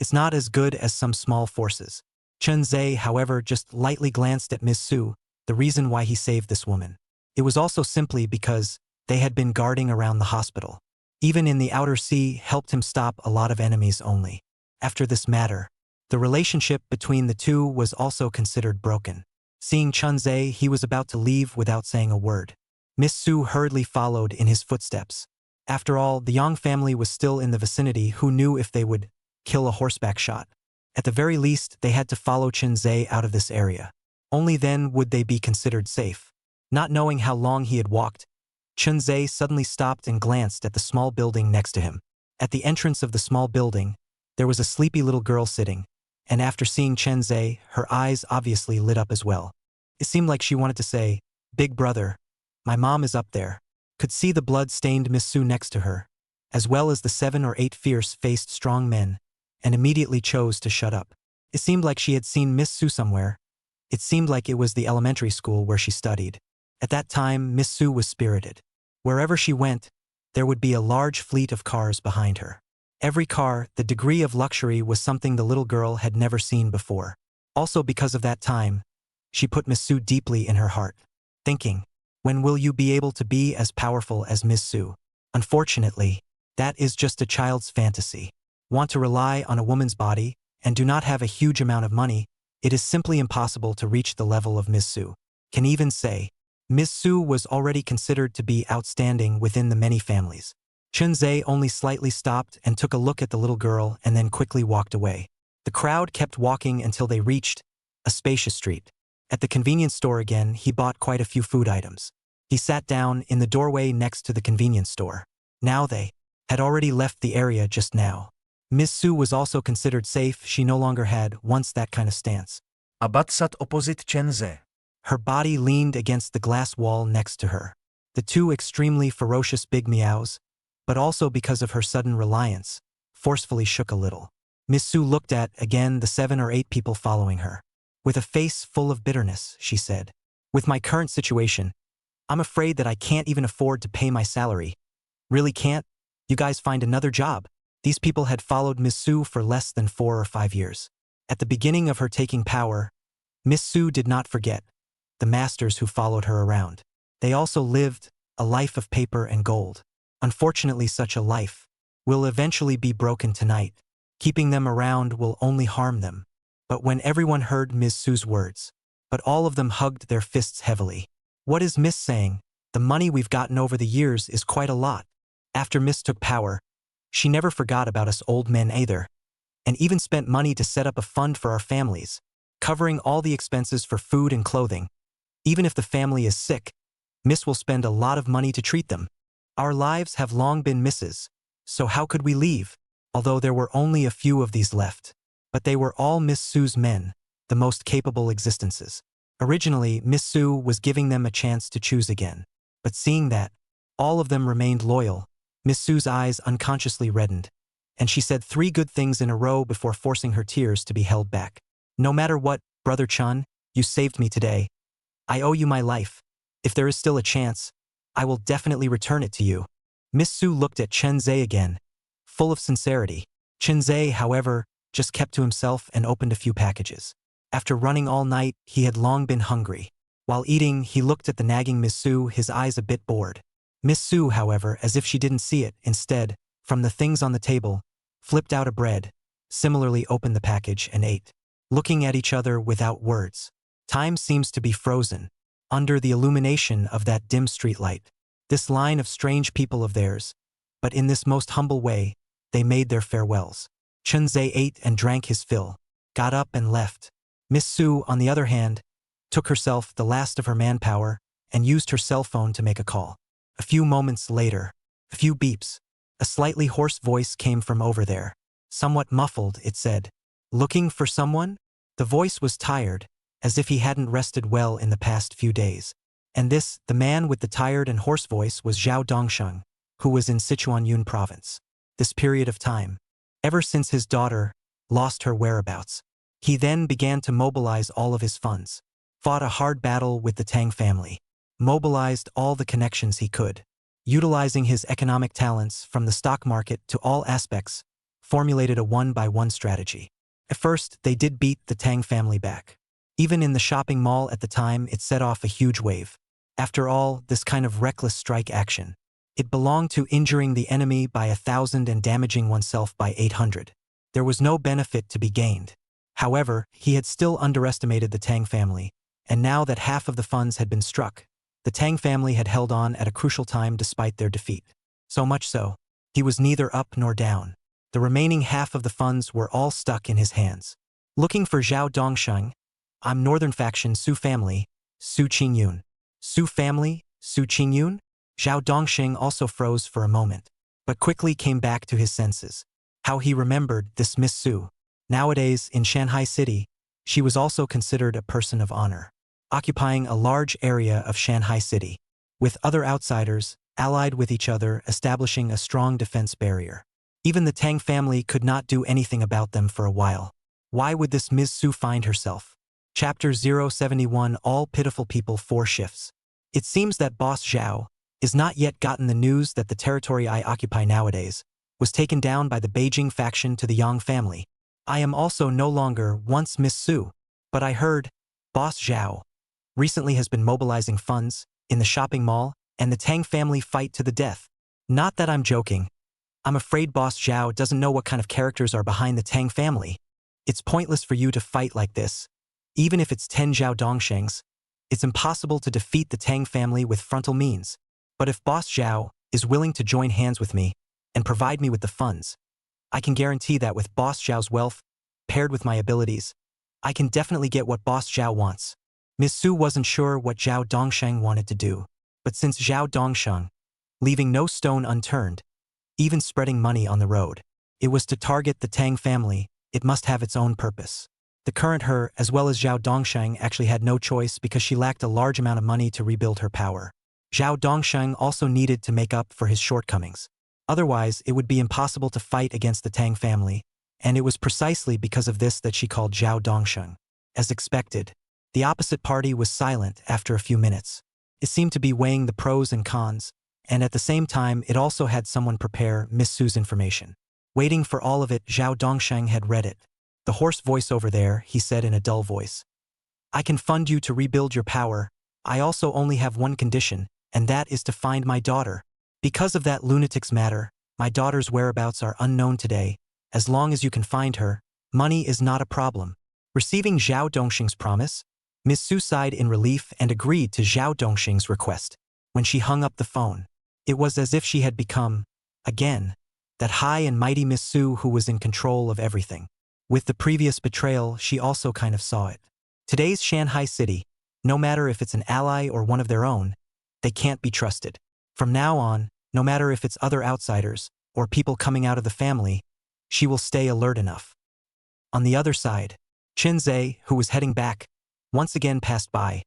It's not as good as some small forces. Chun Ze, however, just lightly glanced at Miss Su, the reason why he saved this woman. It was also simply because they had been guarding around the hospital. Even in the outer sea, helped him stop a lot of enemies only. After this matter, the relationship between the two was also considered broken. Seeing Chun Ze, he was about to leave without saying a word. Miss Su hurriedly followed in his footsteps. After all, the Yang family was still in the vicinity. Who knew if they would kill a horseback shot? At the very least, they had to follow Chun Ze out of this area. Only then would they be considered safe. Not knowing how long he had walked, Chun Ze suddenly stopped and glanced at the small building next to him. At the entrance of the small building, there was a sleepy little girl sitting, and after seeing Chun Ze, her eyes obviously lit up as well. It seemed like she wanted to say, "Big brother, my mom is up there." Could see the blood-stained Miss Su next to her, as well as the 7 or 8 fierce-faced strong men, and immediately chose to shut up. It seemed like she had seen Miss Su somewhere. It seemed like it was the elementary school where she studied. At that time, Miss Su was spirited. Wherever she went, there would be a large fleet of cars behind her. Every car, the degree of luxury was something the little girl had never seen before. Also because of that time, she put Miss Su deeply in her heart, thinking, when will you be able to be as powerful as Miss Su? Unfortunately, that is just a child's fantasy. Want to rely on a woman's body, and do not have a huge amount of money, it is simply impossible to reach the level of Miss Su. Can even say, Miss Su was already considered to be outstanding within the many families. Chun Ze only slightly stopped and took a look at the little girl and then quickly walked away. The crowd kept walking until they reached a spacious street. At the convenience store again, he bought quite a few food items. He sat down in the doorway next to the convenience store. Now they had already left the area just now. Miss Su was also considered safe. She no longer had once that kind of stance. Abat sat opposite Chun Ze. Her body leaned against the glass wall next to her. The 2 extremely ferocious big meows, but also because of her sudden reliance, forcefully shook a little. Miss Su looked at, again, the 7 or 8 people following her. With a face full of bitterness, she said, "With my current situation, I'm afraid that I can't even afford to pay my salary." "Really can't? You guys find another job." These people had followed Miss Su for less than 4 or 5 years. At the beginning of her taking power, Miss Su did not forget the masters who followed her around. They also lived a life of paper and gold. Unfortunately, such a life will eventually be broken tonight. Keeping them around will only harm them. But when everyone heard Miss Su's words, but all of them hugged their fists heavily. What is Miss saying? The money we've gotten over the years is quite a lot. After Miss took power, She never forgot about us old men either, and even spent money to set up a fund for our families, covering all the expenses for food and clothing. Even if the family is sick, Miss will spend a lot of money to treat them. Our lives have long been Miss's, so how could we leave? Although there were only a few of these left. But they were all Miss Su's men, the most capable existences. Originally, Miss Su was giving them a chance to choose again. But seeing that all of them remained loyal, Miss Su's eyes unconsciously reddened, and she said 3 good things in a row before forcing her tears to be held back. No matter what, Brother Chun, you saved me today. I owe you my life. If there is still a chance, I will definitely return it to you. Miss Su looked at Chun Ze again, full of sincerity. Chun Ze, however, just kept to himself and opened a few packages. After running all night, he had long been hungry. While eating, he looked at the nagging Miss Su, his eyes a bit bored. Miss Su, however, as if she didn't see it, instead, from the things on the table, flipped out a bread, similarly opened the package and ate, looking at each other without words. Time seems to be frozen, under the illumination of that dim streetlight. This line of strange people of theirs, but in this most humble way, they made their farewells. Chun Ze ate and drank his fill, got up and left. Miss Su, on the other hand, took herself the last of her manpower and used her cell phone to make a call. A few moments later, a few beeps, a slightly hoarse voice came from over there. Somewhat muffled, it said, "Looking for someone?" The voice was tired, as if he hadn't rested well in the past few days. And this, the man with the tired and hoarse voice, was Zhao Dongsheng, who was in Sichuan Yun province. This period of time, ever since his daughter lost her whereabouts, he then began to mobilize all of his funds, fought a hard battle with the Tang family, mobilized all the connections he could, utilizing his economic talents from the stock market to all aspects, formulated a one-by-one strategy. At first, they did beat the Tang family back. Even in the shopping mall at the time, it set off a huge wave. After all, this kind of reckless strike action, it belonged to injuring the enemy by 1,000 and damaging oneself by 800. There was no benefit to be gained. However, he had still underestimated the Tang family, and now that half of the funds had been struck, the Tang family had held on at a crucial time despite their defeat. So much so, he was neither up nor down. The remaining half of the funds were all stuck in his hands. Looking for Zhao Dongsheng, I'm Northern Faction Su Family, Su Qingyun. Su Family, Su Qingyun? Zhao Dongsheng also froze for a moment, but quickly came back to his senses. How he remembered this Miss Su. Nowadays, in Shanghai City, she was also considered a person of honor, occupying a large area of Shanghai City, with other outsiders, allied with each other, establishing a strong defense barrier. Even the Tang family could not do anything about them for a while. Why would this Ms. Su find herself? Chapter 071 All Pitiful People 4 Shifts. It seems that Boss Zhao is not yet gotten the news that the territory I occupy nowadays was taken down by the Beijing faction to the Yang family. I am also no longer once Miss Su, but I heard Boss Zhao recently has been mobilizing funds in the shopping mall and the Tang family fight to the death. Not that I'm joking. I'm afraid Boss Zhao doesn't know what kind of characters are behind the Tang family. It's pointless for you to fight like this. Even if it's 10 Zhao Dongshengs, it's impossible to defeat the Tang family with frontal means. But if Boss Zhao is willing to join hands with me and provide me with the funds, I can guarantee that with Boss Zhao's wealth, paired with my abilities, I can definitely get what Boss Zhao wants. Miss Su wasn't sure what Zhao Dongsheng wanted to do, but since Zhao Dongsheng, leaving no stone unturned, even spreading money on the road, it was to target the Tang family, it must have its own purpose. The current her, as well as Zhao Dongsheng, actually had no choice because she lacked a large amount of money to rebuild her power. Zhao Dongsheng also needed to make up for his shortcomings. Otherwise, it would be impossible to fight against the Tang family, and it was precisely because of this that she called Zhao Dongsheng. As expected, the opposite party was silent after a few minutes. It seemed to be weighing the pros and cons, and at the same time it also had someone prepare Miss Su's information. Waiting for all of it, Zhao Dongsheng had read it. The hoarse voice over there, he said in a dull voice. I can fund you to rebuild your power. I also only have one condition, and that is to find my daughter. Because of that lunatic's matter, my daughter's whereabouts are unknown today. As long as you can find her, money is not a problem. Receiving Zhao Dongsheng's promise, Miss Su sighed in relief and agreed to Zhao Dongsheng's request. When she hung up the phone, it was as if she had become, again, that high and mighty Miss Su who was in control of everything. With the previous betrayal, she also kind of saw it. Today's Shanghai City, no matter if it's an ally or one of their own, they can't be trusted. From now on, no matter if it's other outsiders or people coming out of the family, she will stay alert enough. On the other side, Chun Ze, who was heading back, once again passed by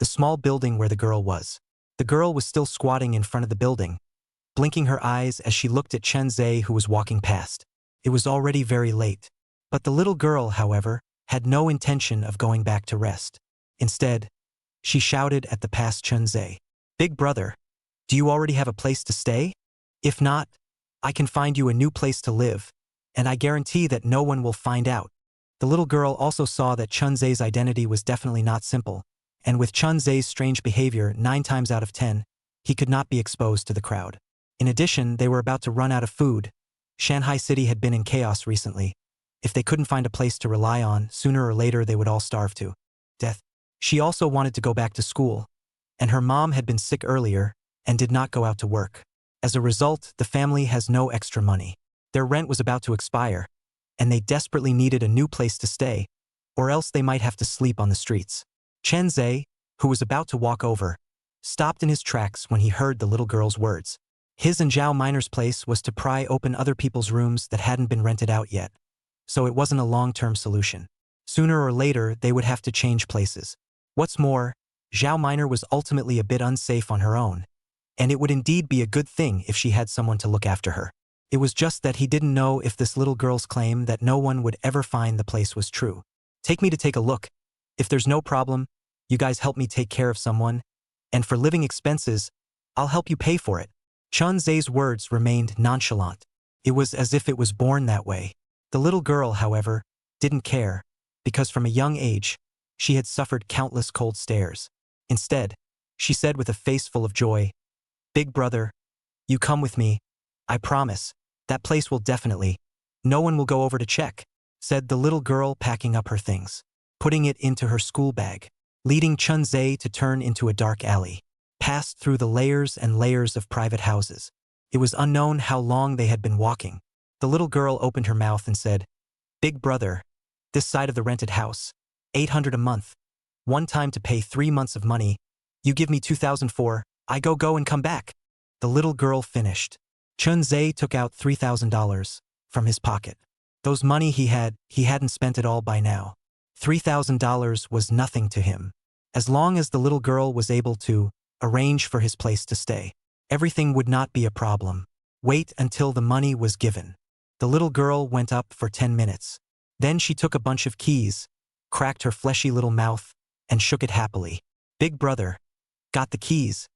the small building where the girl was. The girl was still squatting in front of the building, blinking her eyes as she looked at Chun Ze who was walking past. It was already very late. But the little girl, however, had no intention of going back to rest. Instead, she shouted at the past Chun Ze, "Big brother, do you already have a place to stay? If not, I can find you a new place to live, and I guarantee that no one will find out." The little girl also saw that Chun Ze's identity was definitely not simple, and with Chun Ze's strange behavior 9 times out of 10, he could not be exposed to the crowd. In addition, they were about to run out of food. Shanghai City had been in chaos recently. If they couldn't find a place to rely on, sooner or later they would all starve to death. She also wanted to go back to school, and her mom had been sick earlier and did not go out to work. As a result, the family has no extra money. Their rent was about to expire, and they desperately needed a new place to stay, or else they might have to sleep on the streets. Chun Ze, who was about to walk over, stopped in his tracks when he heard the little girl's words. His and Zhao Miner's place was to pry open other people's rooms that hadn't been rented out yet, so it wasn't a long-term solution. Sooner or later, they would have to change places. What's more, Zhao Miner was ultimately a bit unsafe on her own, and it would indeed be a good thing if she had someone to look after her. It was just that he didn't know if this little girl's claim that no one would ever find the place was true. "Take me to take a look. If there's no problem, you guys help me take care of someone, and for living expenses, I'll help you pay for it." Chun Ze's words remained nonchalant. It was as if it was born that way. The little girl, however, didn't care, because from a young age, she had suffered countless cold stares. Instead, she said with a face full of joy, "Big brother, you come with me. I promise, that place will definitely. No one will go over to check," said the little girl, packing up her things, putting it into her school bag, leading Chun Ze to turn into a dark alley, passed through the layers and layers of private houses. It was unknown how long they had been walking. The little girl opened her mouth and said, "Big brother, this side of the rented house, 800 a month. One time to pay 3 months of money. You give me 2004, I go and come back." The little girl finished. Chun Ze took out $3,000 from his pocket. Those money he hadn't spent it all by now. $3,000 was nothing to him. As long as the little girl was able to arrange for his place to stay, everything would not be a problem. Wait until the money was given. The little girl went up for 10 minutes. Then she took a bunch of keys, cracked her fleshy little mouth, and shook it happily. "Big brother, got the keys.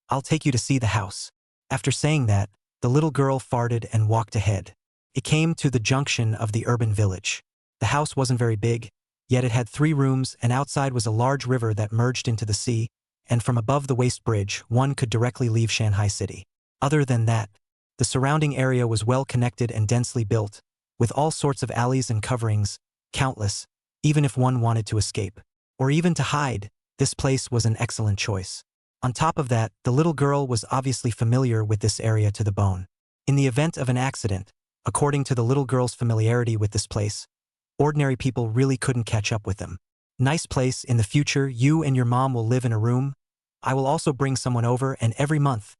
I'll take you to see the house." After saying that, the little girl farted and walked ahead. It came to the junction of the urban village. The house wasn't very big, yet it had 3 rooms, and outside was a large river that merged into the sea, and from above the waste bridge, one could directly leave Shanghai City. Other than that, the surrounding area was well connected and densely built, with all sorts of alleys and coverings, countless, even if one wanted to escape, or even to hide. This place was an excellent choice. On top of that, the little girl was obviously familiar with this area to the bone. In the event of an accident, according to the little girl's familiarity with this place, ordinary people really couldn't catch up with them. "Nice place. In the future, you and your mom will live in a room. I will also bring someone over, and every month,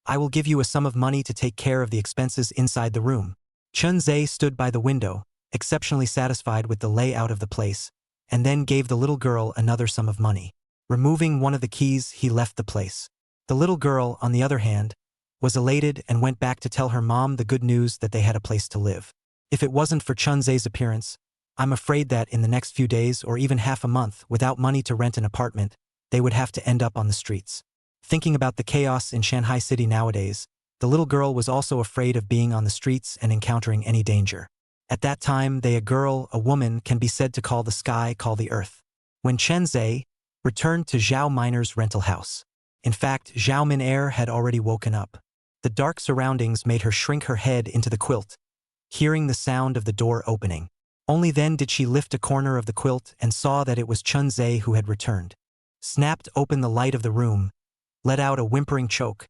I will give you a sum of money to take care of the expenses inside the room." Chun Ze stood by the window, exceptionally satisfied with the layout of the place, and then gave the little girl another sum of money. Removing one of the keys, he left the place. The little girl, on the other hand, was elated and went back to tell her mom the good news that they had a place to live. If it wasn't for Chun Ze's appearance, I'm afraid that in the next few days or even half a month, without money to rent an apartment, they would have to end up on the streets. Thinking about the chaos in Shanghai City nowadays, the little girl was also afraid of being on the streets and encountering any danger. At that time, a woman can be said to call the sky, call the earth. When Chun Ze returned to Zhao Miner's rental house. In fact, Zhao Miner had already woken up. The dark surroundings made her shrink her head into the quilt, hearing the sound of the door opening. Only then did she lift a corner of the quilt and saw that it was Chun Ze who had returned. Snapped open the light of the room, let out a whimpering choke,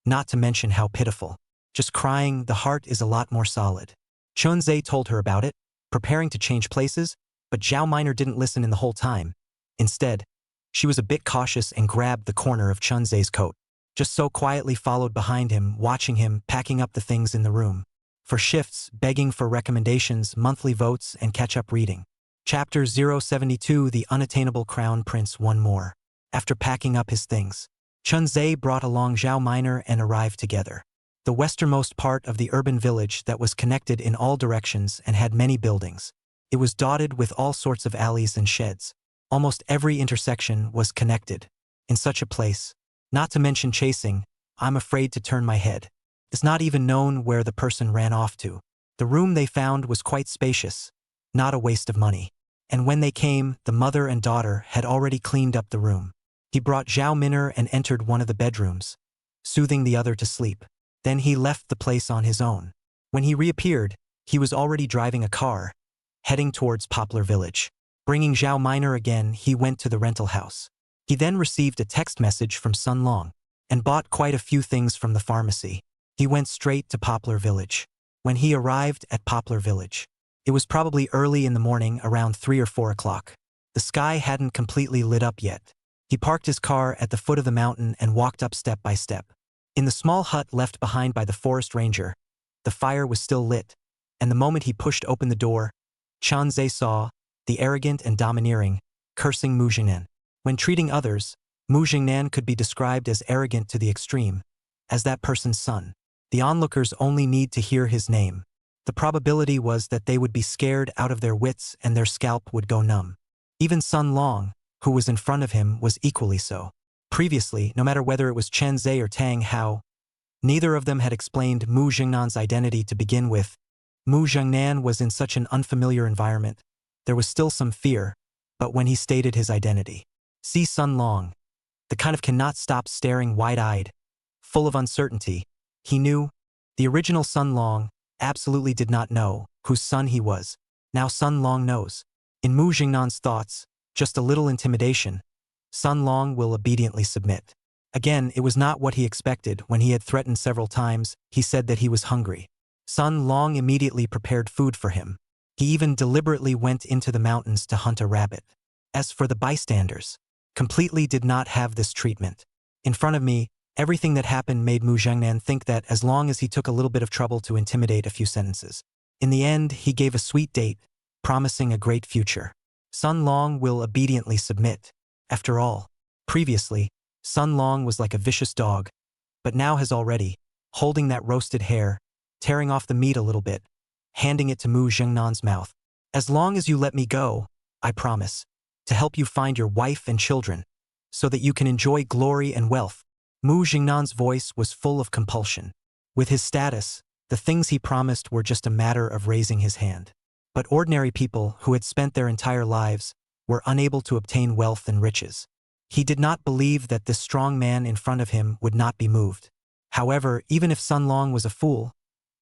not to mention how pitiful. Just crying, the heart is a lot more solid. Chun Ze told her about it, preparing to change places, but Zhao Minor didn't listen in the whole time. Instead, she was a bit cautious and grabbed the corner of Chun Ze's coat. Just so quietly followed behind him, watching him packing up the things in the room. For shifts, begging for recommendations, monthly votes, and catch-up reading. Chapter 072 The Unattainable Crown Prince One More. After packing up his things, Chun Ze brought along Zhao Minor and arrived together. The westernmost part of the urban village that was connected in all directions and had many buildings. It was dotted with all sorts of alleys and sheds. Almost every intersection was connected. In such a place, not to mention chasing, I'm afraid to turn my head. It's not even known where the person ran off to. The room they found was quite spacious, not a waste of money. And when they came, the mother and daughter had already cleaned up the room. He brought Zhao Minor and entered one of the bedrooms, soothing the other to sleep. Then he left the place on his own. When he reappeared, he was already driving a car, heading towards Poplar Village. Bringing Zhao Minor again, he went to the rental house. He then received a text message from Sun Long and bought quite a few things from the pharmacy. He went straight to Poplar Village. When he arrived at Poplar Village, it was probably early in the morning, around 3 or 4 o'clock. The sky hadn't completely lit up yet. He parked his car at the foot of the mountain and walked up step by step. In the small hut left behind by the forest ranger, the fire was still lit, and the moment he pushed open the door, Chun Ze saw the arrogant and domineering, cursing Mu Jingnan. When treating others, Mu Jingnan could be described as arrogant to the extreme, as that person's son. The onlookers only need to hear his name. The probability was that they would be scared out of their wits and their scalp would go numb. Even Sun Long, who was in front of him, was equally so. Previously, no matter whether it was Chun Ze or Tang Hao, neither of them had explained Mu Jingnan's identity to begin with. Mu Jingnan was in such an unfamiliar environment. There was still some fear, but when he stated his identity, see Sun Long, the kind of cannot stop staring wide-eyed, full of uncertainty, he knew. The original Sun Long absolutely did not know whose son he was. Now Sun Long knows. In Mu Jingnan's thoughts, just a little intimidation, Sun Long will obediently submit. Again, it was not what he expected. When he had threatened several times, he said that he was hungry. Sun Long immediately prepared food for him. He even deliberately went into the mountains to hunt a rabbit. As for the bystanders, completely did not have this treatment. In front of me, everything that happened made Mu Jingnan think that as long as he took a little bit of trouble to intimidate a few sentences. In the end, he gave a sweet date, promising a great future. Sun Long will obediently submit. After all, previously, Sun Long was like a vicious dog, but now has already, holding that roasted hare, tearing off the meat a little bit, handing it to Mu Jingnan's mouth. As long as you let me go, I promise, to help you find your wife and children, so that you can enjoy glory and wealth. Mu Jingnan's voice was full of compulsion. With his status, the things he promised were just a matter of raising his hand. But ordinary people who had spent their entire lives were unable to obtain wealth and riches. He did not believe that this strong man in front of him would not be moved. However, even if Sun Long was a fool,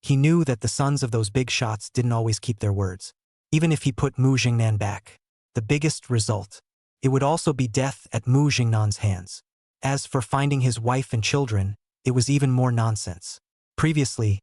he knew that the sons of those big shots didn't always keep their words. Even if he put Mu Jingnan back, the biggest result, it would also be death at Mu Jingnan's hands. As for finding his wife and children, it was even more nonsense. Previously,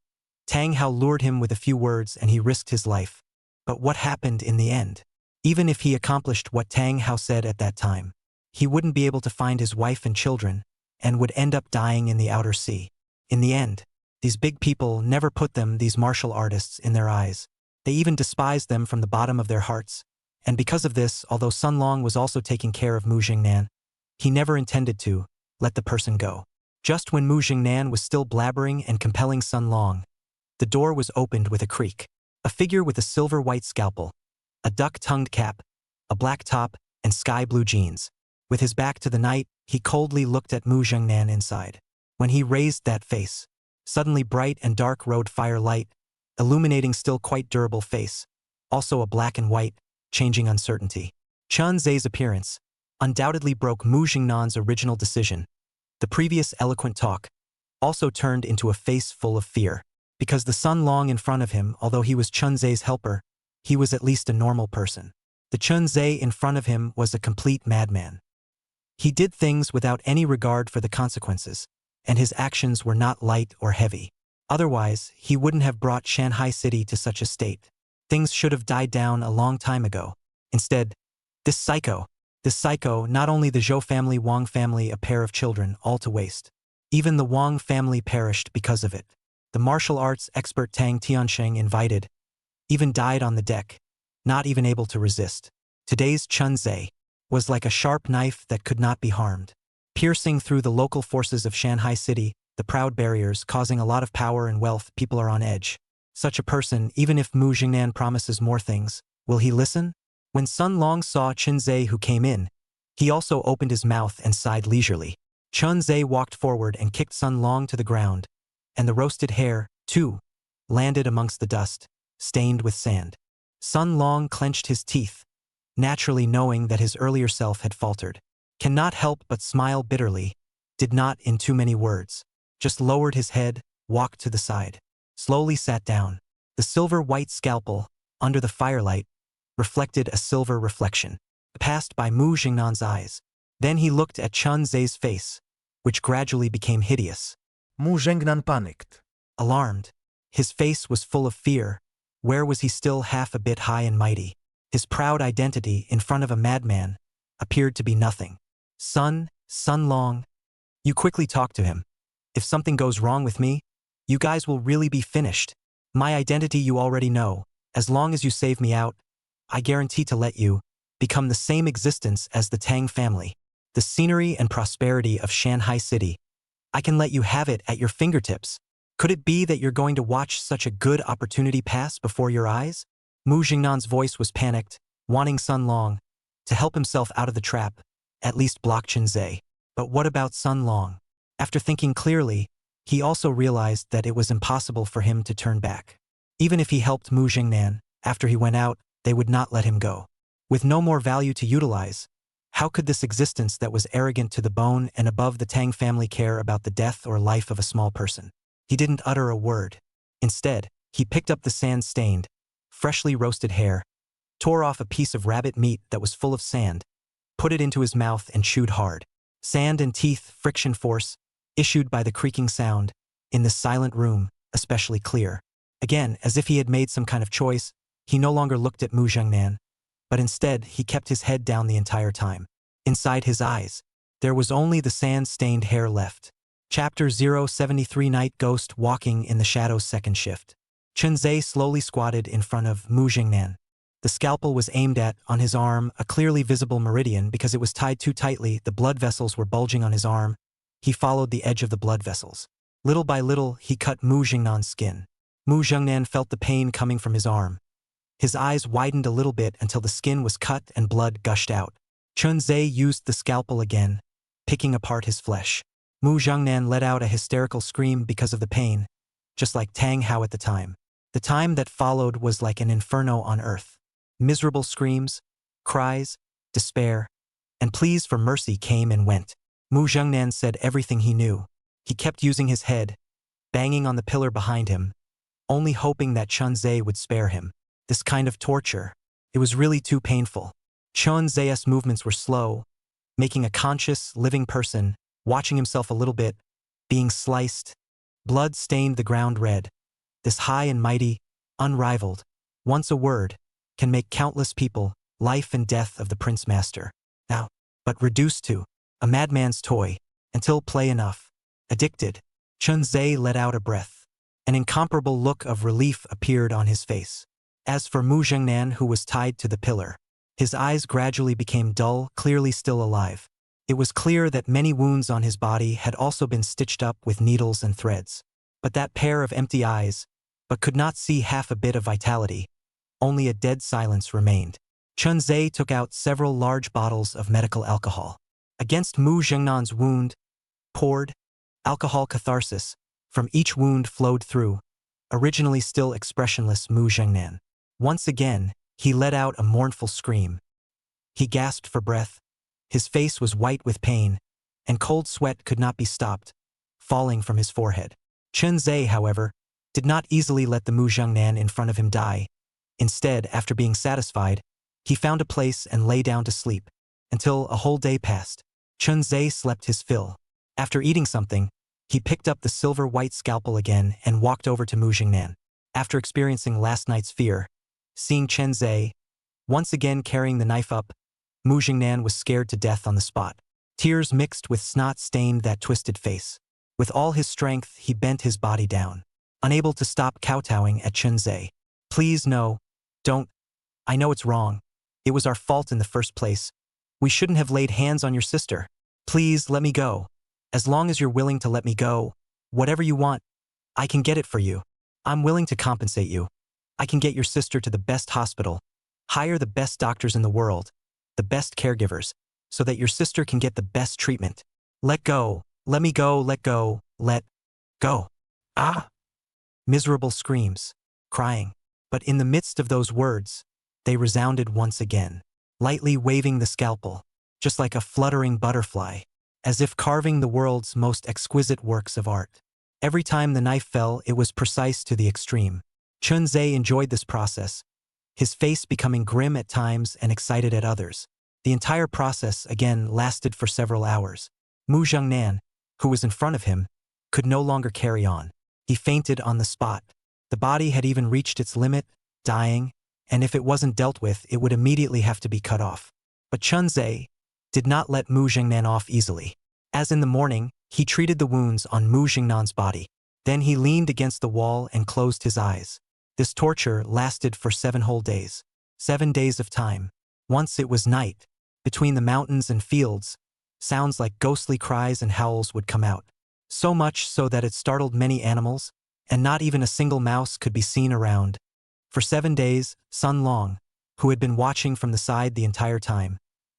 Tang Hao lured him with a few words and he risked his life. But what happened in the end? Even if he accomplished what Tang Hao said at that time, he wouldn't be able to find his wife and children, and would end up dying in the outer sea. In the end, these big people never put these martial artists in their eyes. They even despised them from the bottom of their hearts. And because of this, although Sun Long was also taking care of Mu Jingnan, he never intended to let the person go. Just when Mu Jingnan was still blabbering and compelling Sun Long, the door was opened with a creak. A figure with a silver-white scalpel, a duck-tongued cap, a black top, and sky-blue jeans. With his back to the night, he coldly looked at Mu Jingnan inside. When he raised that face, suddenly bright and dark rode firelight, illuminating still quite durable face, also a black and white, changing uncertainty. Chun Ze's appearance undoubtedly broke Mu Jingnan's original decision. The previous eloquent talk also turned into a face full of fear. Because the Sun Long in front of him, although he was Chun Ze's helper, he was at least a normal person. The Chun Ze in front of him was a complete madman. He did things without any regard for the consequences, and his actions were not light or heavy. Otherwise, he wouldn't have brought Shanghai City to such a state. Things should have died down a long time ago. Instead, this psycho, not only the Zhou family, Wang family, a pair of children, all to waste. Even the Wang family perished because of it. The martial arts expert Tang Tiansheng invited, even died on the deck, not even able to resist. Today's Chun Ze was like a sharp knife that could not be harmed, piercing through the local forces of Shanghai City, the proud barriers, causing a lot of power and wealth. People are on edge. Such a person, even if Mu Jingnan promises more things, will he listen? When Sun Long saw Chun Ze who came in, he also opened his mouth and sighed leisurely. Chun Ze walked forward and kicked Sun Long to the ground, and the roasted hair, too, landed amongst the dust, stained with sand. Sun Long clenched his teeth, naturally knowing that his earlier self had faltered. Cannot help but smile bitterly, did not in too many words, just lowered his head, walked to the side, slowly sat down. The silver-white scalpel, under the firelight, reflected a silver reflection, passed by Mu Jingnan's eyes. Then he looked at Chun Ze's face, which gradually became hideous. Mu Jingnan panicked. Alarmed, his face was full of fear. Where was he still half a bit high and mighty? His proud identity in front of a madman appeared to be nothing. Sun Long, you quickly talk to him. If something goes wrong with me, you guys will really be finished. My identity you already know. As long as you save me out, I guarantee to let you become the same existence as the Tang family. The scenery and prosperity of Shanghai City. I can let you have it at your fingertips. Could it be that you're going to watch such a good opportunity pass before your eyes? Mu Jingnan's voice was panicked, wanting Sun Long to help himself out of the trap, at least block Chun Ze. But what about Sun Long? After thinking clearly, he also realized that it was impossible for him to turn back. Even if he helped Mu Jingnan, after he went out, they would not let him go. With no more value to utilize, how could this existence that was arrogant to the bone and above the Tang family care about the death or life of a small person? He didn't utter a word. Instead, he picked up the sand-stained, freshly roasted hair, tore off a piece of rabbit meat that was full of sand, put it into his mouth and chewed hard. Sand and teeth, friction force, issued by the creaking sound, in the silent room, especially clear. Again, as if he had made some kind of choice, he no longer looked at Mu Jingnan, but instead he kept his head down the entire time. Inside his eyes, there was only the sand-stained hair left. Chapter 073 Night Ghost Walking in the Shadows. Second shift. Chun Ze slowly squatted in front of Mu Jingnan. The scalpel was aimed at, on his arm, a clearly visible meridian because it was tied too tightly. The blood vessels were bulging on his arm. He followed the edge of the blood vessels. Little by little, he cut Mu Jingnan's skin. Mu Jingnan felt the pain coming from his arm. His eyes widened a little bit until the skin was cut and blood gushed out. Chun Ze used the scalpel again, picking apart his flesh. Mu Jingnan let out a hysterical scream because of the pain, just like Tang Hao at the time. The time that followed was like an inferno on earth. Miserable screams, cries, despair, and pleas for mercy came and went. Mu Jingnan said everything he knew. He kept using his head, banging on the pillar behind him, only hoping that Chun Ze would spare him. This kind of torture, it was really too painful. Chun Ze's movements were slow, making a conscious, living person, watching himself a little bit, being sliced. Blood stained the ground red. This high and mighty, unrivaled, once a word, can make countless people, life and death of the Prince Master. Now, but reduced to a madman's toy, until play enough. Addicted, Chun Ze let out a breath. An incomparable look of relief appeared on his face. As for Mu Jingnan, who was tied to the pillar, his eyes gradually became dull, clearly still alive. It was clear that many wounds on his body had also been stitched up with needles and threads. But that pair of empty eyes, but could not see half a bit of vitality. Only a dead silence remained. Chun Ze took out several large bottles of medical alcohol. Against Mu Jingnan's wound, poured alcohol catharsis. From each wound flowed through, originally still expressionless Mu Jingnan. Once again, he let out a mournful scream. He gasped for breath. His face was white with pain, and cold sweat could not be stopped, falling from his forehead. Chun Ze, however, did not easily let the Mu Jingnan in front of him die. Instead, after being satisfied, he found a place and lay down to sleep, until a whole day passed. Chun Ze slept his fill. After eating something, He picked up the silver-white scalpel again and walked over to Mu Jingnan. After experiencing last night's fear, seeing Chun Ze once again carrying the knife up, Mu Jingnan was scared to death on the spot. Tears mixed with snot stained that twisted face. With all his strength, he bent his body down, unable to stop kowtowing at Chun Ze. Please no, don't. I know it's wrong. It was our fault in the first place. We shouldn't have laid hands on your sister. Please let me go. As long as you're willing to let me go, whatever you want, I can get it for you. I'm willing to compensate you. I can get your sister to the best hospital, hire the best doctors in the world, the best caregivers, so that your sister can get the best treatment. Let go, let me go, let go, let go. Ah! Miserable screams, crying. But in the midst of those words, they resounded once again, lightly waving the scalpel, just like a fluttering butterfly, as if carving the world's most exquisite works of art. Every time the knife fell, it was precise to the extreme. Chun Ze enjoyed this process, his face becoming grim at times and excited at others. The entire process, again, lasted for several hours. Mu Jingnan, who was in front of him, could no longer carry on. He fainted on the spot. The body had even reached its limit, dying, and if it wasn't dealt with, it would immediately have to be cut off. But Chun Ze did not let Mu Jingnan off easily. As in the morning, he treated the wounds on Mu Jingnan's body. Then he leaned against the wall and closed his eyes. This torture lasted for 7 whole days. 7 days of time. Once it was night. Between the mountains and fields, sounds like ghostly cries and howls would come out. So much so that it startled many animals, and not even a single mouse could be seen around. For 7 days, Sun Long, who had been watching from the side the entire time,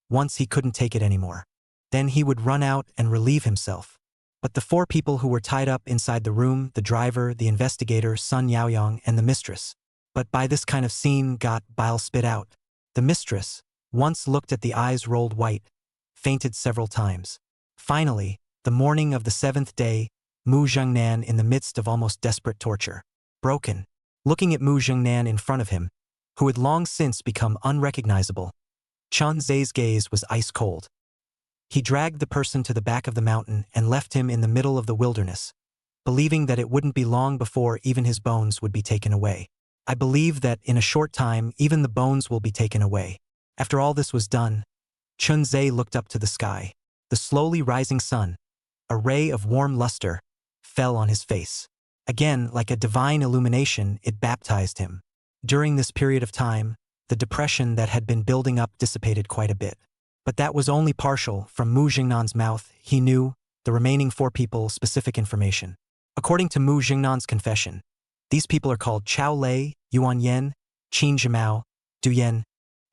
once he couldn't take it anymore. Then he would run out and relieve himself. But the 4 people who were tied up inside the room, the driver, the investigator, Sun Yaoyang, and the mistress. But by this kind of scene got bile spit out. The mistress, once looked at the eyes rolled white, fainted several times. Finally, the morning of the 7th day, Mu Jingnan in the midst of almost desperate torture. Broken. Looking at Mu Jingnan in front of him, who had long since become unrecognizable, Chun Ze's gaze was ice cold. He dragged the person to the back of the mountain and left him in the middle of the wilderness, believing that it wouldn't be long before even his bones would be taken away. I believe that in a short time even the bones will be taken away. After all this was done, Chun Ze looked up to the sky. The slowly rising sun, a ray of warm luster, fell on his face. Again, like a divine illumination, it baptized him. During this period of time, the depression that had been building up dissipated quite a bit. But that was only partial. From Mu Jingnan's mouth, he knew, the remaining 4 people, specific information. According to Mu Jingnan's confession, these people are called Chao Lei, Yuan Yen, Qin Zhimao, Du Yen,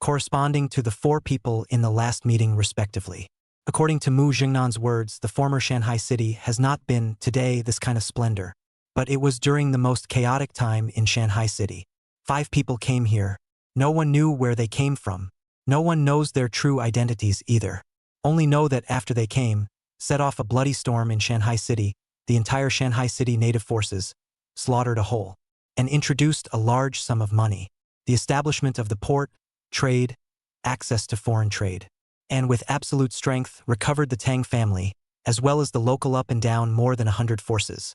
corresponding to the 4 people in the last meeting respectively. According to Mu Jingnan's words, the former Shanghai city has not been, today, this kind of splendor. But it was during the most chaotic time in Shanghai city. 5 people came here. No one knew where they came from. No one knows their true identities either. Only know that after they came, set off a bloody storm in Shanghai city, the entire Shanghai city native forces slaughtered a whole, and introduced a large sum of money. The establishment of the port, trade, access to foreign trade. And with absolute strength recovered the Tang family, as well as the local up and down more than 100 forces.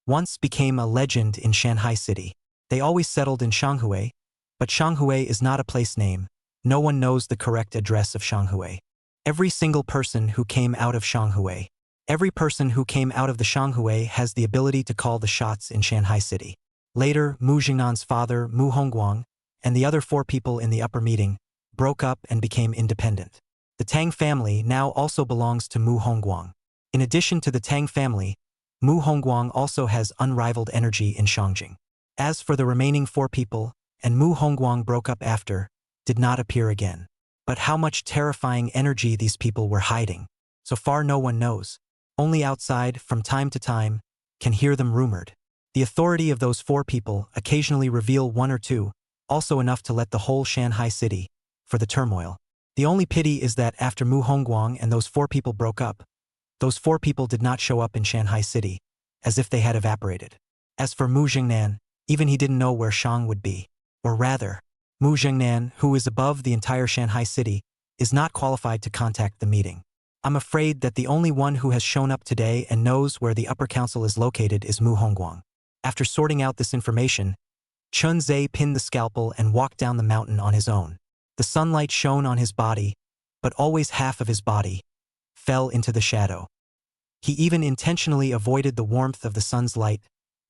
Once became a legend in Shanghai city. They always settled in Shanghai, but Shanghai is not a place name. No one knows the correct address of Shanghai. Every single person who came out of Shanghai, every person who came out of the Shanghai has the ability to call the shots in Shanghai city. Later, Mu Jingnan's father, Mu Hongguang, and the other 4 people in the upper meeting broke up and became independent. The Tang family now also belongs to Mu Hongguang. In addition to the Tang family, Mu Hongguang also has unrivaled energy in Shangjing. As for the remaining 4 people, and Mu Hongguang broke up after, did not appear again. But how much terrifying energy these people were hiding. So far no one knows. Only outside, from time to time, can hear them rumored. The authority of those 4 people occasionally reveal 1 or 2, also enough to let the whole Shanghai city, for the turmoil. The only pity is that after Mu Hongguang and those 4 people broke up, those 4 people did not show up in Shanghai city, as if they had evaporated. As for Mu Jingnan, even he didn't know where Shang would be. Or rather, Mu Jingnan, who is above the entire Shanghai city, is not qualified to contact the meeting. I'm afraid that the only one who has shown up today and knows where the upper council is located is Mu Hongguang. After sorting out this information, Chun Ze pinned the scalpel and walked down the mountain on his own. The sunlight shone on his body, but always half of his body fell into the shadow. He even intentionally avoided the warmth of the sun's light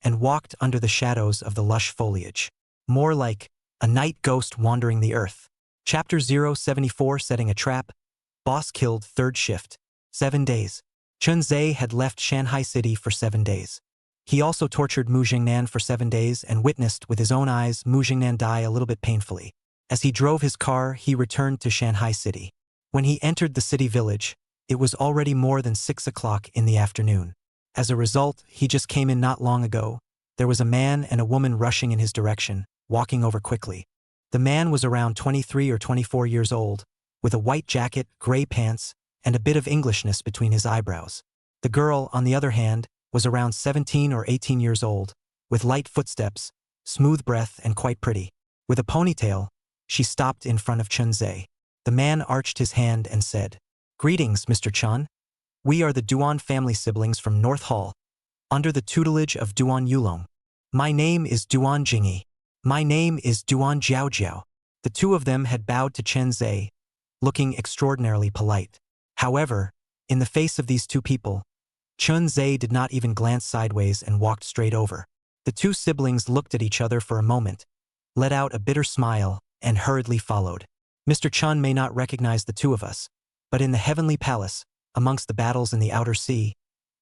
and walked under the shadows of the lush foliage. More like a night ghost wandering the earth. Chapter 074 Setting a Trap. Boss killed third shift. 7 days. Chun Ze had left Shanghai City for 7 days. He also tortured Mu Jingnan for 7 days and witnessed with his own eyes Mu Jingnan die a little bit painfully. As he drove his car, he returned to Shanghai City. When he entered the city village, it was already more than 6 o'clock in the afternoon. As a result, he just came in not long ago. There was a man and a woman rushing in his direction, walking over quickly. The man was around 23 or 24 years old, with a white jacket, gray pants, and a bit of Englishness between his eyebrows. The girl, on the other hand, was around 17 or 18 years old, with light footsteps, smooth breath, and quite pretty. With a ponytail, she stopped in front of Chun Ze. The man arched his hand and said, "Greetings, Mr. Chun. We are the Duan family siblings from North Hall, under the tutelage of Duan Yulong. My name is Duan Jingyi. My name is Duan Jiao." The two of them had bowed to Chun Ze, looking extraordinarily polite. However, in the face of these two people, Chun Ze did not even glance sideways and walked straight over. The two siblings looked at each other for a moment, let out a bitter smile, and hurriedly followed. Mr. Chun may not recognize the two of us, but in the heavenly palace, amongst the battles in the outer sea,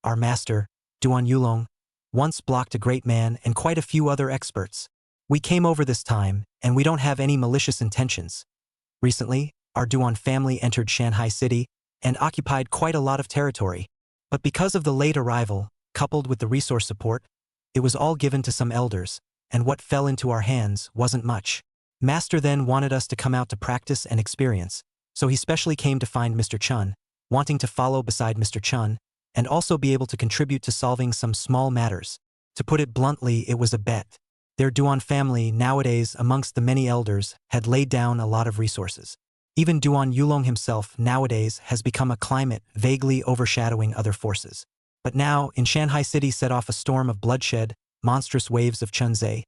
our master, Duan Yulong, once blocked a great man and quite a few other experts. We came over this time, and we don't have any malicious intentions. Recently, our Duan family entered Shanghai City and occupied quite a lot of territory. But because of the late arrival, coupled with the resource support, it was all given to some elders, and what fell into our hands wasn't much. Master then wanted us to come out to practice and experience, so he specially came to find Mr. Chun, wanting to follow beside Mr. Chun, and also be able to contribute to solving some small matters. To put it bluntly, it was a bet. Their Duan family, nowadays amongst the many elders, had laid down a lot of resources. Even Duan Yulong himself, nowadays, has become a climate vaguely overshadowing other forces. But now, in Shanghai City set off a storm of bloodshed, monstrous waves of Chun Ze,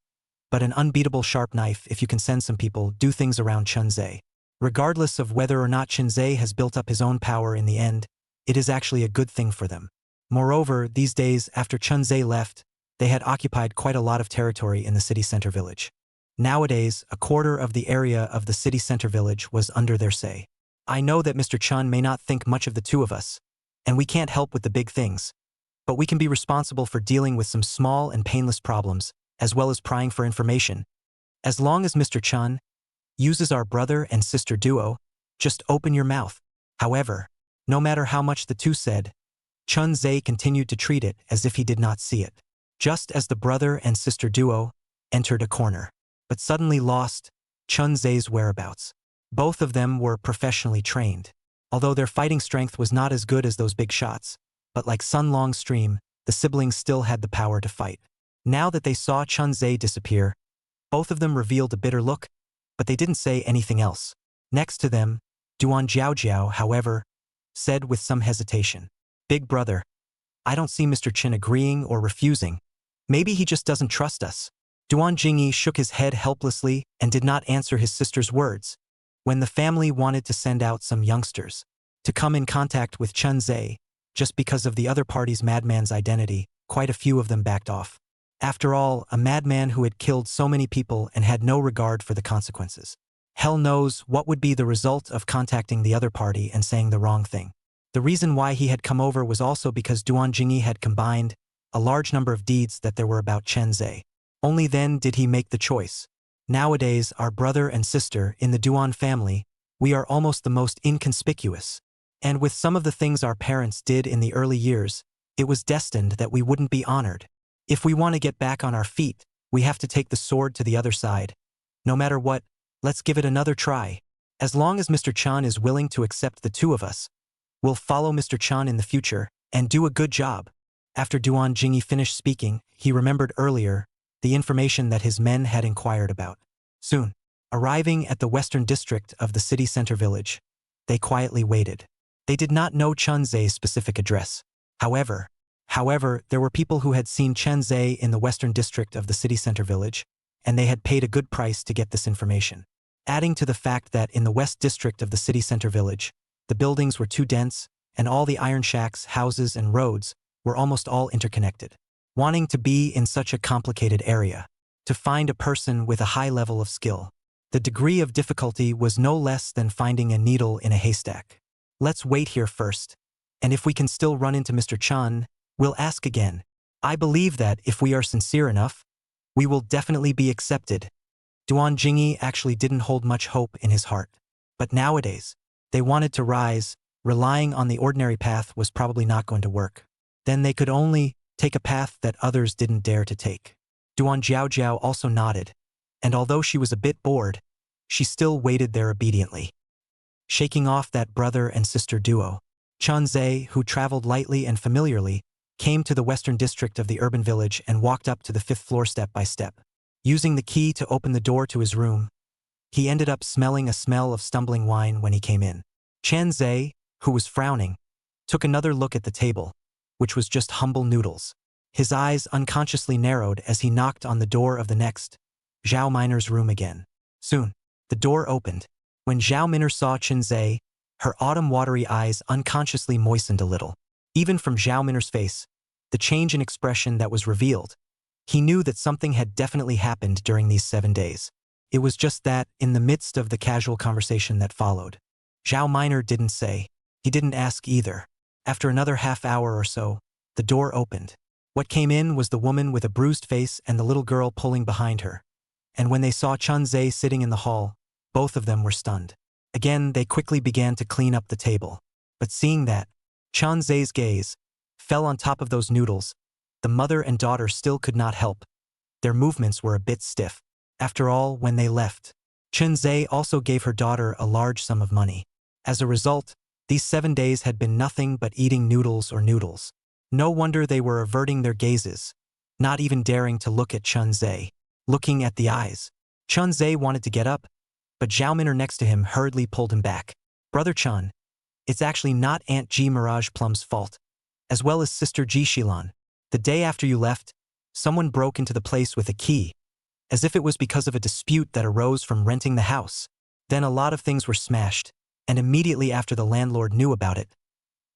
but an unbeatable sharp knife if you can send some people do things around Chun Ze. Regardless of whether or not Chun Ze has built up his own power in the end, it is actually a good thing for them. Moreover, these days after Chun Ze left, they had occupied quite a lot of territory in the city center village. Nowadays, a quarter of the area of the city center village was under their say. I know that Mr. Chun may not think much of the two of us, and we can't help with the big things, but we can be responsible for dealing with some small and painless problems, as well as prying for information. As long as Mr. Chun uses our brother and sister duo, just open your mouth. However, no matter how much the two said, Chun Ze continued to treat it as if he did not see it. Just as the brother and sister duo entered a corner, but suddenly lost Chun Ze's whereabouts. Both of them were professionally trained, although their fighting strength was not as good as those big shots, but like Sun Long Stream, the siblings still had the power to fight. Now that they saw Chun Ze disappear, both of them revealed a bitter look, but they didn't say anything else. Next to them, Duan Jiao, however, said with some hesitation, "Big brother, I don't see Mr. Chin agreeing or refusing. Maybe he just doesn't trust us." Duan Jingyi shook his head helplessly and did not answer his sister's words. When the family wanted to send out some youngsters to come in contact with Chun Ze, just because of the other party's madman's identity, quite a few of them backed off. After all, a madman who had killed so many people and had no regard for the consequences. Hell knows what would be the result of contacting the other party and saying the wrong thing. The reason why he had come over was also because Duan Jingyi had combined a large number of deeds that there were about Chun Ze. Only then did he make the choice. Nowadays, our brother and sister in the Duan family, we are almost the most inconspicuous. And with some of the things our parents did in the early years, it was destined that we wouldn't be honored. If we want to get back on our feet, we have to take the sword to the other side. No matter what, let's give it another try. As long as Mr. Chan is willing to accept the two of us, we'll follow Mr. Chan in the future and do a good job. After Duan Jingyi finished speaking, he remembered earlier the information that his men had inquired about. Soon, arriving at the western district of the city center village, they quietly waited. They did not know Chun Ze's specific address. However, there were people who had seen Chun Ze in the western district of the city center village, and they had paid a good price to get this information. Adding to the fact that in the west district of the city center village, the buildings were too dense, and all the iron shacks, houses, and roads were almost all interconnected. Wanting to be in such a complicated area, to find a person with a high level of skill, the degree of difficulty was no less than finding a needle in a haystack. Let's wait here first, and if we can still run into Mr. Chun, we'll ask again. I believe that if we are sincere enough, we will definitely be accepted. Duan Jingyi actually didn't hold much hope in his heart. But nowadays, they wanted to rise. Relying on the ordinary path was probably not going to work. Then they could only take a path that others didn't dare to take. Duan Jiao also nodded, and although she was a bit bored, she still waited there obediently. Shaking off that brother and sister duo, Chun Ze, who traveled lightly and familiarly, came to the western district of the urban village and walked up to the 5th floor step by step. Using the key to open the door to his room, he ended up smelling a smell of stumbling wine when he came in. Chun Ze, who was frowning, took another look at the table, which was just humble noodles. His eyes unconsciously narrowed as he knocked on the door of the next, Zhao Miner's room again. Soon, the door opened. When Zhao Miner saw Chun Ze, her autumn-watery eyes unconsciously moistened a little. Even from Zhao Miner's face, the change in expression that was revealed, he knew that something had definitely happened during these 7 days. It was just that, in the midst of the casual conversation that followed, Zhao Miner didn't say. He didn't ask either. After another half hour or so, the door opened. What came in was the woman with a bruised face and the little girl pulling behind her. And when they saw Chun Ze sitting in the hall, both of them were stunned. Again, they quickly began to clean up the table. But seeing that, Chun Ze's gaze fell on top of those noodles. The mother and daughter still could not help. Their movements were a bit stiff. After all, when they left, Chun Ze also gave her daughter a large sum of money. As a result, these 7 days had been nothing but eating noodles or noodles. No wonder they were averting their gazes, not even daring to look at Chun Ze. Looking at the eyes, Chun Ze wanted to get up, but Zhao Miner next to him hurriedly pulled him back. Brother Chun, it's actually not Aunt Ji Mirage Plum's fault, as well as Sister Ji Shilan. The day after you left, someone broke into the place with a key, as if it was because of a dispute that arose from renting the house. Then a lot of things were smashed, and immediately after the landlord knew about it,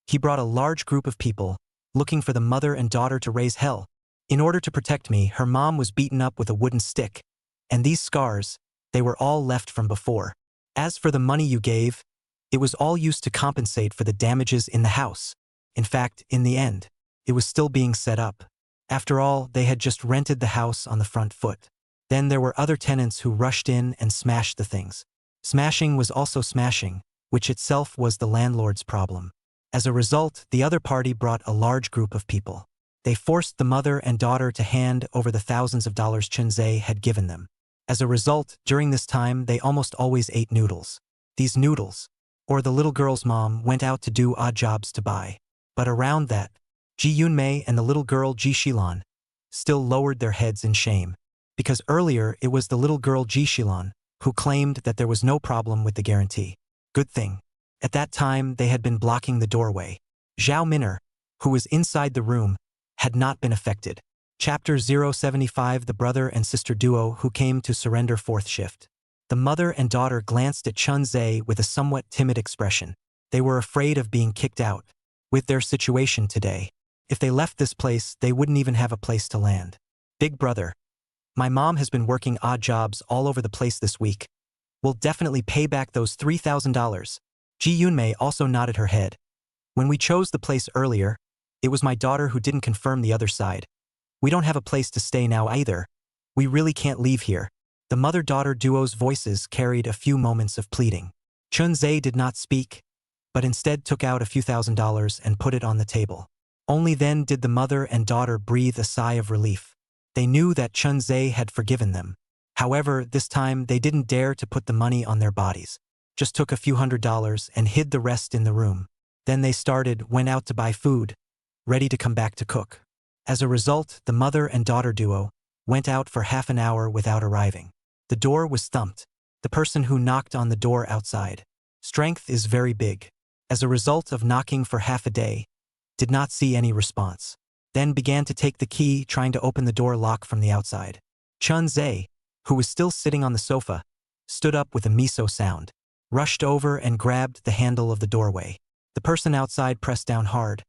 he brought a large group of people, looking for the mother and daughter to raise hell. In order to protect me, her mom was beaten up with a wooden stick, and these scars, they were all left from before. As for the money you gave, it was all used to compensate for the damages in the house. In fact, in the end, it was still being set up. After all, they had just rented the house on the front foot. Then there were other tenants who rushed in and smashed the things. Smashing was also smashing, which itself was the landlord's problem. As a result, the other party brought a large group of people. They forced the mother and daughter to hand over the thousands of dollars Chun Ze had given them. As a result, during this time, they almost always ate noodles. These noodles, or the little girl's mom, went out to do odd jobs to buy. But around that, Ji Yunmei and the little girl Ji Shilan still lowered their heads in shame, because earlier it was the little girl Ji Shilan who claimed that there was no problem with the guarantee. Good thing. At that time, they had been blocking the doorway. Zhao Miner, who was inside the room, had not been affected. Chapter 075: The brother and sister duo who came to surrender 4th shift. The mother and daughter glanced at Chun Ze with a somewhat timid expression. They were afraid of being kicked out. With their situation today, if they left this place, they wouldn't even have a place to land. Big brother, my mom has been working odd jobs all over the place this week. We'll definitely pay back those $3,000. Ji Yunmei also nodded her head. When we chose the place earlier, it was my daughter who didn't confirm the other side. We don't have a place to stay now either. We really can't leave here. The mother-daughter duo's voices carried a few moments of pleading. Chun Ze did not speak, but instead took out a few $1,000s and put it on the table. Only then did the mother and daughter breathe a sigh of relief. They knew that Chun Ze had forgiven them. However, this time they didn't dare to put the money on their bodies. Just took a few $100s and hid the rest in the room. Then they went out to buy food, ready to come back to cook. As a result, the mother and daughter duo went out for half an hour without arriving. The door was thumped. The person who knocked on the door outside. Strength is very big. as a result of knocking for half a day, did not see any response. Then began to take the key, trying to open the door lock from the outside. Chun Ze, who was still sitting on the sofa, stood up with a miso sound, rushed over and grabbed the handle of the doorway. The person outside pressed down hard,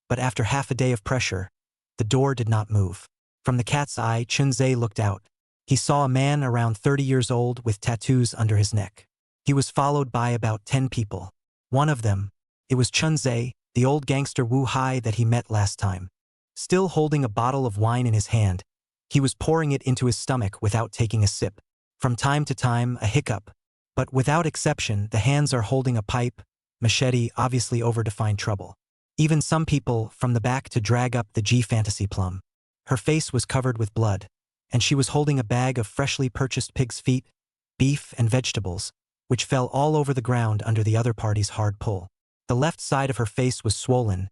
but after half a day of pressure, the door did not move. From the cat's eye, Chun Ze looked out. He saw a man around 30 years old with tattoos under his neck. He was followed by about 10 people. One of them, it was Chun Ze, the old gangster Wu Hai that he met last time. Still holding a bottle of wine in his hand, he was pouring it into his stomach without taking a sip. From time to time, a hiccup, but without exception, the hands are holding a pipe, machete, obviously over-defined trouble. Even some people from the back to drag up the G fantasy plum. Her face was covered with blood, and she was holding a bag of freshly purchased pig's feet, beef, and vegetables, which fell all over the ground under the other party's hard pull. The left side of her face was swollen,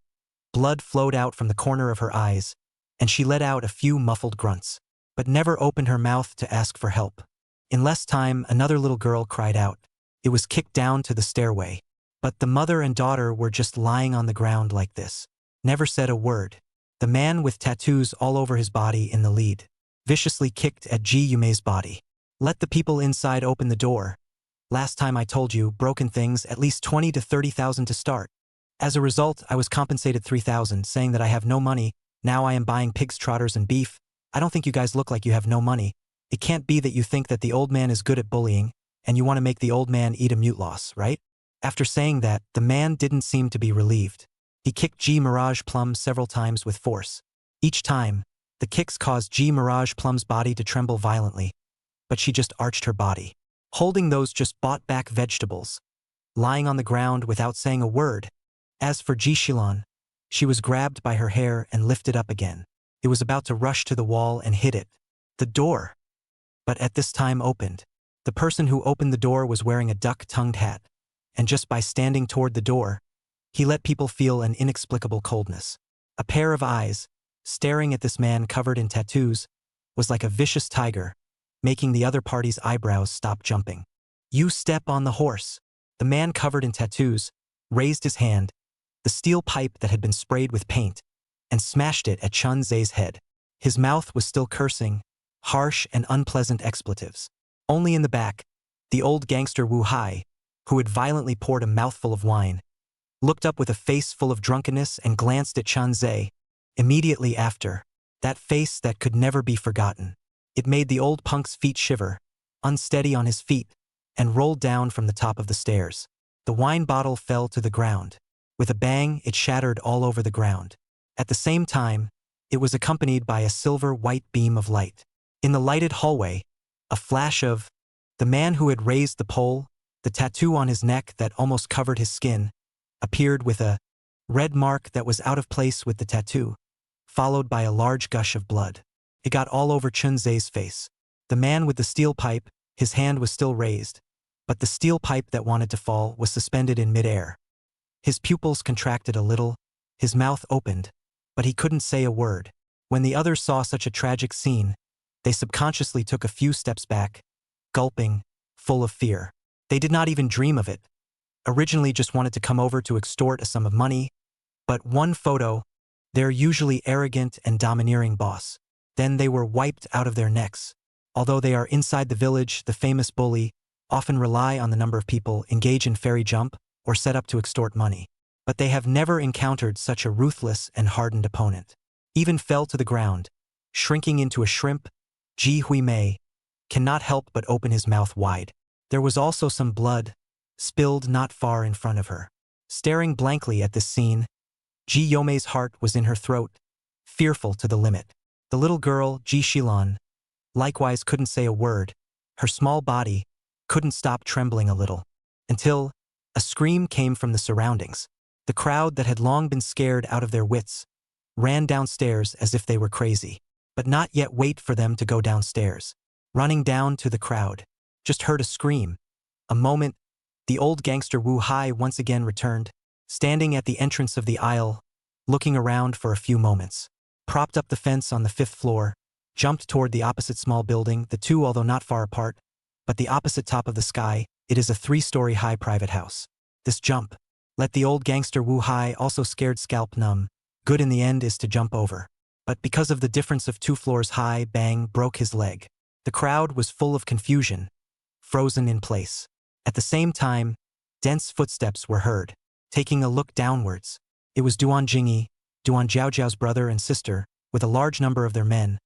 blood flowed out from the corner of her eyes, and she let out a few muffled grunts, but never opened her mouth to ask for help. In less time, another little girl cried out. It was kicked down to the stairway, but the mother and daughter were just lying on the ground like this. Never said a word. The man with tattoos all over his body in the lead viciously kicked at Ji Yume's body. Let the people inside open the door. Last time I told you, broken things, at least 20 to 30,000 to start. As a result, I was compensated 3,000, saying that I have no money. Now I am buying pigs, trotters, and beef. I don't think you guys look like you have no money. It can't be that you think that the old man is good at bullying, and you want to make the old man eat a mute loss, right? After saying that, the man didn't seem to be relieved. He kicked G Mirage Plum several times with force. Each time, the kicks caused G Mirage Plum's body to tremble violently, but she just arched her body, holding those just bought-back vegetables, lying on the ground without saying a word. As for Ji Shilon, she was grabbed by her hair and lifted up again. It was about to rush to the wall and hit it. The door, but at this time opened. The person who opened the door was wearing a duck-tongued hat, and just by standing toward the door, he let people feel an inexplicable coldness. A pair of eyes, staring at this man covered in tattoos, was like a vicious tiger, making the other party's eyebrows stop jumping. You step on the horse. The man covered in tattoos raised his hand, the steel pipe that had been sprayed with paint, and smashed it at Chun Ze's head. His mouth was still cursing, harsh and unpleasant expletives. Only in the back, the old gangster Wu Hai, who had violently poured a mouthful of wine, looked up with a face full of drunkenness and glanced at Chun Ze. Immediately after, that face that could never be forgotten. It made the old punk's feet shiver, unsteady on his feet, and rolled down from the top of the stairs. The wine bottle fell to the ground. With a bang, it shattered all over the ground. At the same time, it was accompanied by a silver-white beam of light. In the lighted hallway, a flash of the man who had raised the pole, the tattoo on his neck that almost covered his skin, appeared with a red mark that was out of place with the tattoo, followed by a large gush of blood. It got all over Chun Ze's face. The man with the steel pipe, his hand was still raised, but the steel pipe that wanted to fall was suspended in midair. His pupils contracted a little, his mouth opened, but he couldn't say a word. When the others saw such a tragic scene, they subconsciously took a few steps back, gulping, full of fear. They did not even dream of it. Originally just wanted to come over to extort a sum of money, but one photo, their usually arrogant and domineering boss. Then they were wiped out of their necks. Although they are inside the village, the famous bully often rely on the number of people engage in fairy jump or set up to extort money. But they have never encountered such a ruthless and hardened opponent. Even fell to the ground, shrinking into a shrimp, Ji Hui Mei cannot help but open his mouth wide. There was also some blood, spilled not far in front of her. Staring blankly at this scene, Ji Yomei's heart was in her throat, fearful to the limit. The little girl, Ji Shilon, likewise couldn't say a word. Her small body couldn't stop trembling a little, until a scream came from the surroundings. The crowd that had long been scared out of their wits ran downstairs as if they were crazy, but not yet wait for them to go downstairs. Running down to the crowd, just heard a scream. A moment, the old gangster Wu Hai once again returned, standing at the entrance of the aisle, looking around for a few moments. Propped up the fence on the 5th floor, jumped toward the opposite small building, the two although not far apart, but the opposite top of the sky. It is a 3-story high private house. This jump, Let the old gangster Wu Hai also scared scalp numb. Good in the end is to jump over. But because of the difference of 2 floors high, bang, broke his leg. The crowd was full of confusion, frozen in place. At the same time, dense footsteps were heard. Taking a look downwards, it was Duan Jingyi, Duan Jiaojiao's brother and sister, with a large number of their men,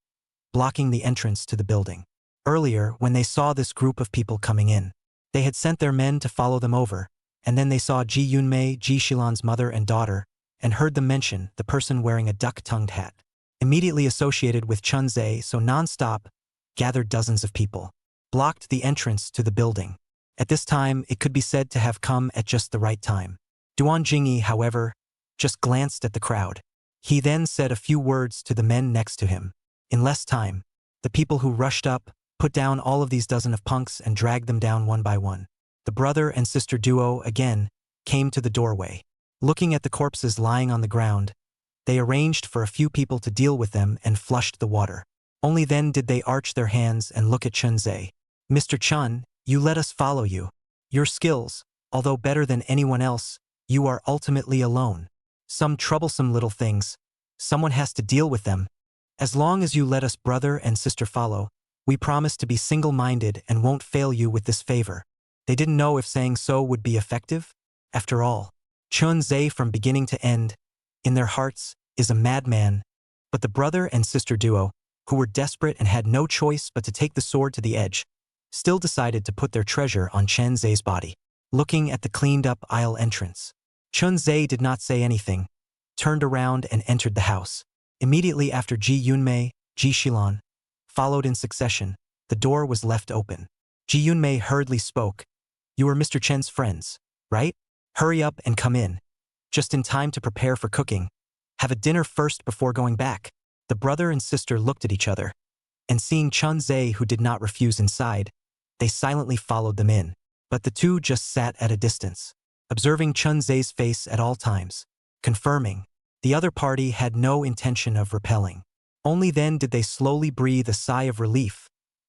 blocking the entrance to the building. Earlier, when they saw this group of people coming in, they had sent their men to follow them over, and then they saw Ji Yunmei, Ji Shilan's mother and daughter, and heard them mention the person wearing a duck-tongued hat. Immediately associated with Chun Ze, so non-stop, gathered dozens of people, blocked the entrance to the building. At this time, it could be said to have come at just the right time. Duan Jingyi, however, just glanced at the crowd. He then said a few words to the men next to him. In less time, the people who rushed up put down all of these dozen of punks and dragged them down one by one. The brother and sister duo, again, came to the doorway. Looking at the corpses lying on the ground, they arranged for a few people to deal with them and flushed the water. Only then did they arch their hands and look at Chun Ze. Mr. Chun, you let us follow you. Your skills, although better than anyone else, you are ultimately alone. Some troublesome little things. Someone has to deal with them. As long as you let us brother and sister follow, we promise to be single-minded and won't fail you with this favor. They didn't know if saying so would be effective. After all, Chun Ze from beginning to end, in their hearts, is a madman. But the brother and sister duo, who were desperate and had no choice but to take the sword to the edge, still decided to put their treasure on Chun Ze's body. Looking at the cleaned-up aisle entrance, Chun Ze did not say anything, turned around and entered the house. Immediately after Ji Yunmei, Ji Shilan, followed in succession, the door was left open. Ji Yunmei hurriedly spoke. You are Mr. Chen's friends, right? Hurry up and come in. Just in time to prepare for cooking. Have a dinner first before going back. The brother and sister looked at each other, and seeing Chun Ze who did not refuse inside, they silently followed them in. But the two just sat at a distance, observing Chun Ze's face at all times, confirming the other party had no intention of repelling. Only then did they slowly breathe a sigh of relief,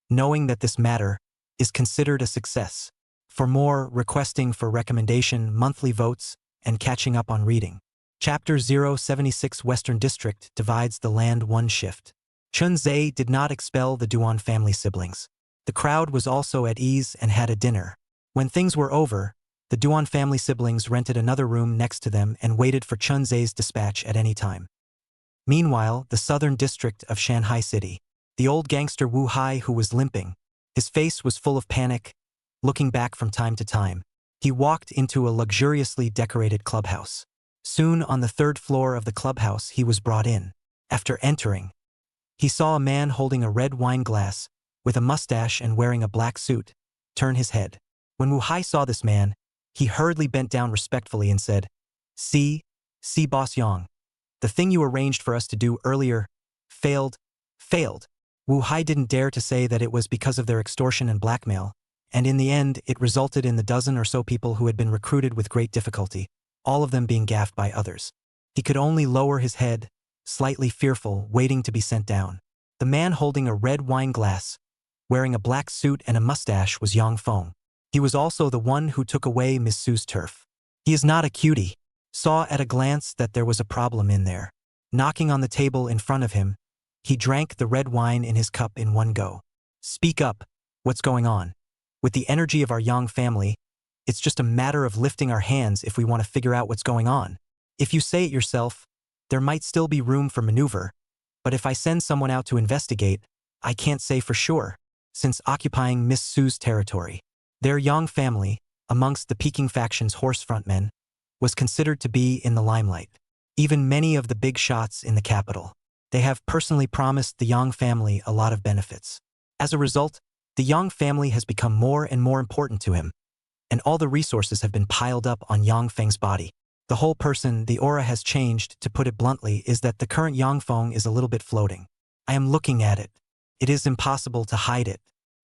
knowing that this matter is considered a success. For more, requesting for recommendation, monthly votes, and catching up on reading. Chapter 076 Western District divides the land one shift. Chun Ze did not expel the Duan family siblings. The crowd was also at ease and had a dinner. When things were over, the Duan family siblings rented another room next to them and waited for Chun Ze's dispatch at any time. Meanwhile, the southern district of Shanghai City. The old gangster Wu Hai, who was limping, his face was full of panic, looking back from time to time. He walked into a luxuriously decorated clubhouse. Soon on the 3rd floor of the clubhouse he was brought in. After entering, he saw a man holding a red wine glass, with a mustache and wearing a black suit, turn his head. When Wu Hai saw this man, he hurriedly bent down respectfully and said, See, Boss Yang. The thing you arranged for us to do earlier failed. Wu Hai didn't dare to say that it was because of their extortion and blackmail, and in the end it resulted in the dozen or so people who had been recruited with great difficulty, all of them being gaffed by others. He could only lower his head, slightly fearful, waiting to be sent down. The man holding a red wine glass, wearing a black suit and a mustache, was Yang Feng. He was also the one who took away Miss Su's turf. He is not a cutie. Saw at a glance that there was a problem in there. Knocking on the table in front of him, he drank the red wine in his cup in one go. Speak up. What's going on? With the energy of our Yang family, it's just a matter of lifting our hands if we want to figure out what's going on. If you say it yourself, there might still be room for maneuver, but if I send someone out to investigate, I can't say for sure, since occupying Miss Su's territory. Their Yang family, amongst the Peking faction's horse frontmen, was considered to be in the limelight. Even many of the big shots in the capital. They have personally promised the Yang family a lot of benefits. As a result, the Yang family has become more and more important to him, and all the resources have been piled up on Yang Feng's body. The whole person, the aura has changed. To put it bluntly, is that the current Yang Feng is a little bit floating. I am looking at it. It is impossible to hide it.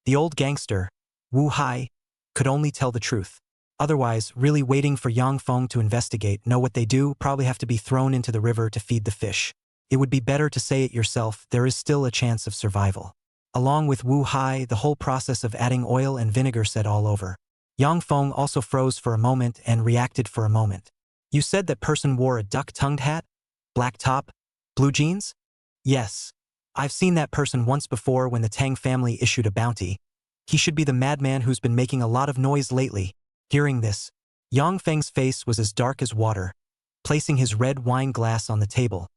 The old gangster, Wu Hai, could only tell the truth. Otherwise, really waiting for Yang Feng to investigate, know what they do, probably have to be thrown into the river to feed the fish. It would be better to say it yourself. There is still a chance of survival. Along with Wu Hai, the whole process of adding oil and vinegar set all over. Yang Feng also froze for a moment and reacted for a moment. You said that person wore a duck-tongued hat? Black top? Blue jeans? Yes. I've seen that person once before when the Tang family issued a bounty. He should be the madman who's been making a lot of noise lately. Hearing this, Yang Feng's face was as dark as water, placing his red wine glass on the table.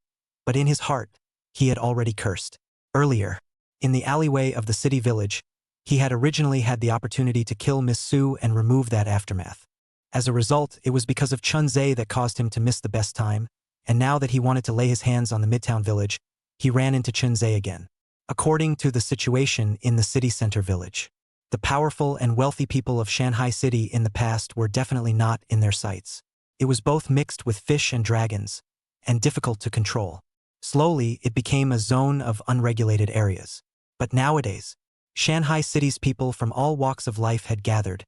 But in his heart, he had already cursed. Earlier, in the alleyway of the city village, he had originally had the opportunity to kill Miss Su and remove that aftermath. As a result, it was because of Chun Ze that caused him to miss the best time, and now that he wanted to lay his hands on the Midtown village, he ran into Chun Ze again. According to the situation in the city center village, the powerful and wealthy people of Shanghai City in the past were definitely not in their sights. It was both mixed with fish and dragons, and difficult to control. Slowly, it became a zone of unregulated areas. But nowadays, Shanghai City's people from all walks of life had gathered,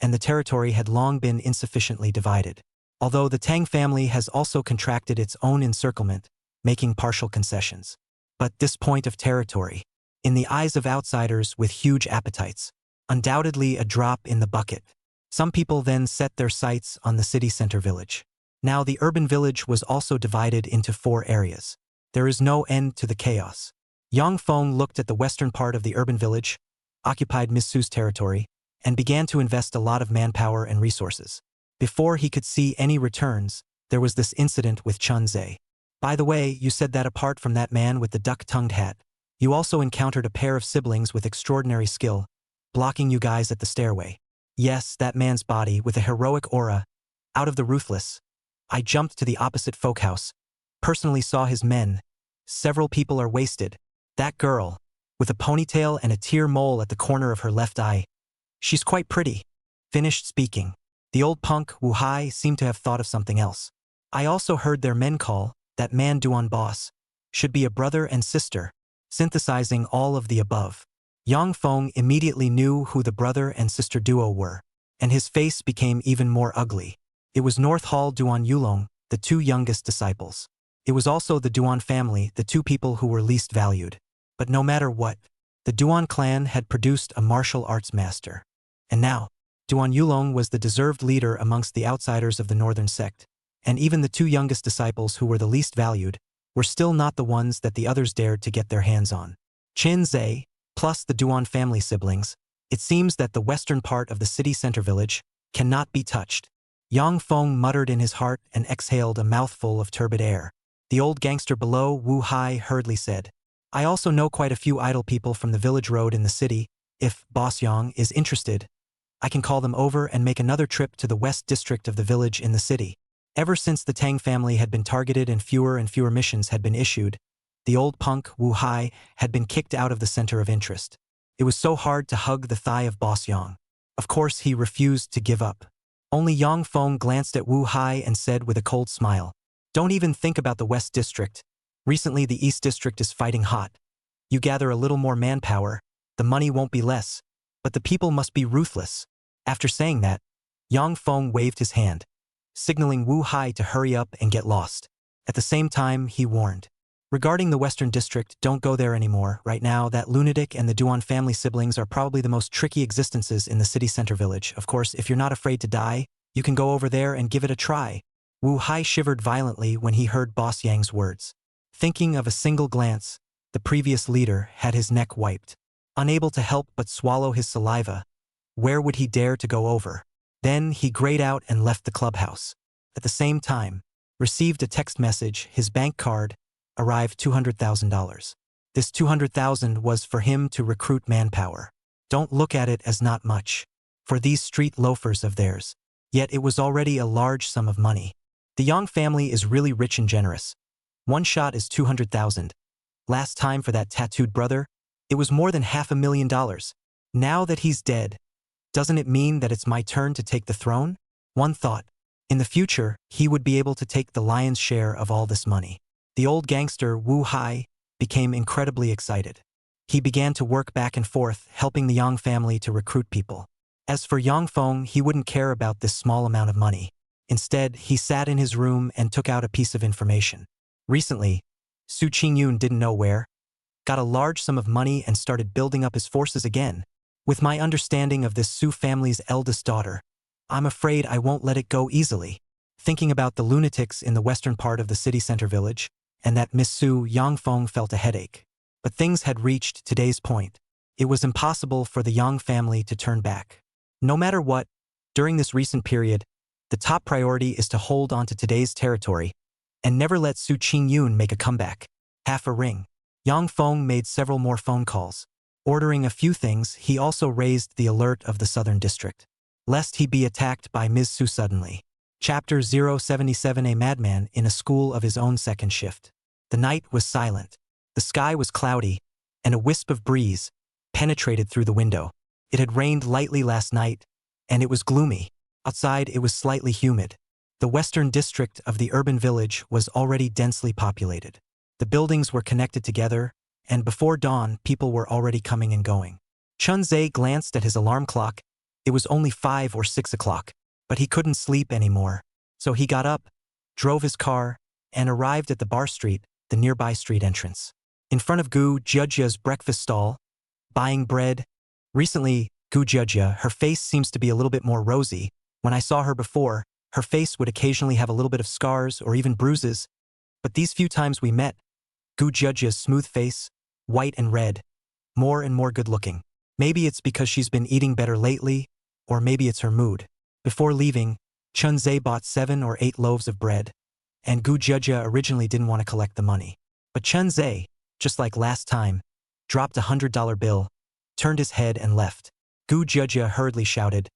and the territory had long been insufficiently divided. Although the Tang family has also contracted its own encirclement, making partial concessions. But this point of territory, in the eyes of outsiders with huge appetites, undoubtedly a drop in the bucket. Some people then set their sights on the city center village. Now the urban village was also divided into 4 areas. There is no end to the chaos. Yang Feng looked at the western part of the urban village, occupied Miss Su's territory, and began to invest a lot of manpower and resources. Before he could see any returns, there was this incident with Chun Ze. By the way, you said that apart from that man with the duck-tongued hat, you also encountered a pair of siblings with extraordinary skill, blocking you guys at the stairway. Yes, that man's body with a heroic aura, out of the ruthless. I jumped to the opposite folk house, personally saw his men. Several people are wasted. That girl, with a ponytail and a tear mole at the corner of her left eye. She's quite pretty. Finished speaking. The old punk, Wu Hai, seemed to have thought of something else. I also heard their men call, that man Duan boss, should be a brother and sister, synthesizing all of the above. Yang Feng immediately knew who the brother and sister duo were, and his face became even more ugly. It was North Hall Duan Yulong, the 2 youngest disciples. It was also the Duan family, the 2 people who were least valued. But no matter what, the Duan clan had produced a martial arts master. And now, Duan Yulong was the deserved leader amongst the outsiders of the northern sect, and even the 2 youngest disciples who were the least valued were still not the ones that the others dared to get their hands on. Chun Ze, plus the Duan family siblings, it seems that the western part of the city center village cannot be touched. Yang Feng muttered in his heart and exhaled a mouthful of turbid air. The old gangster below, Wu Hai, hurriedly said, I also know quite a few idle people from the village road in the city. If Boss Yang is interested, I can call them over and make another trip to the west district of the village in the city. Ever since the Tang family had been targeted and fewer missions had been issued, the old punk, Wu Hai, had been kicked out of the center of interest. It was so hard to hug the thigh of Boss Yang. Of course, he refused to give up. Only Yang Feng glanced at Wu Hai and said with a cold smile, Don't even think about the West District. Recently, the East District is fighting hot. You gather a little more manpower, the money won't be less, but the people must be ruthless. After saying that, Yang Feng waved his hand, signaling Wu Hai to hurry up and get lost. At the same time, he warned, regarding the Western District, don't go there anymore. Right now, that lunatic and the Duan family siblings are probably the most tricky existences in the city center village. Of course, if you're not afraid to die, you can go over there and give it a try. Wu Hai shivered violently when he heard Boss Yang's words. Thinking of a single glance, the previous leader had his neck wiped. Unable to help but swallow his saliva, where would he dare to go over? Then he grayed out and left the clubhouse. At the same time, received a text message, his bank card, arrived $200,000. This $200,000 was for him to recruit manpower. Don't look at it as not much for these street loafers of theirs. Yet it was already a large sum of money. The Yang family is really rich and generous. One shot is $200,000. Last time for that tattooed brother, it was more than $500,000. Now that he's dead, doesn't it mean that it's my turn to take the throne? One thought. In the future, he would be able to take the lion's share of all this money. The old gangster, Wu Hai, became incredibly excited. He began to work back and forth, helping the Yang family to recruit people. As for Yang Feng, he wouldn't care about this small amount of money. Instead, he sat in his room and took out a piece of information. Recently, Su Qingyun didn't know where, got a large sum of money and started building up his forces again. With my understanding of this Su family's eldest daughter, I'm afraid I won't let it go easily. thinking about the lunatics in the western part of the city center village, and that Miss Su Yangfeng felt a headache. But things had reached today's point. It was impossible for the Yang family to turn back. No matter what, during this recent period, the top priority is to hold on to today's territory and never let Su Qingyun make a comeback. Half a ring. Yang Feng made several more phone calls. Ordering a few things, he also raised the alert of the southern district, lest he be attacked by Ms. Su suddenly. Chapter 077. A madman in a school of his own second shift. The night was silent. The sky was cloudy, and a wisp of breeze penetrated through the window. It had rained lightly last night, and it was gloomy. Outside, it was slightly humid. The western district of the urban village was already densely populated. The buildings were connected together, and before dawn, people were already coming and going. Chun Ze glanced at his alarm clock. It was only 5 or 6 o'clock, but he couldn't sleep anymore. So he got up, drove his car, and arrived at the bar street, the nearby street entrance. In front of Gu Jiajia's breakfast stall, buying bread. Recently, Gu Jiajia, her face seems to be a little bit more rosy. When I saw her before, her face would occasionally have a little bit of scars or even bruises. But these few times we met, Gu Jiajia's smooth face, white and red, more and more good-looking. Maybe it's because she's been eating better lately, or maybe it's her mood. Before leaving, Chun Ze bought 7 or 8 loaves of bread, and Gu Jiajia originally didn't want to collect the money. But Chun Ze, just like last time, dropped a $100 bill, turned his head and left. Gu Jiajia hurriedly shouted,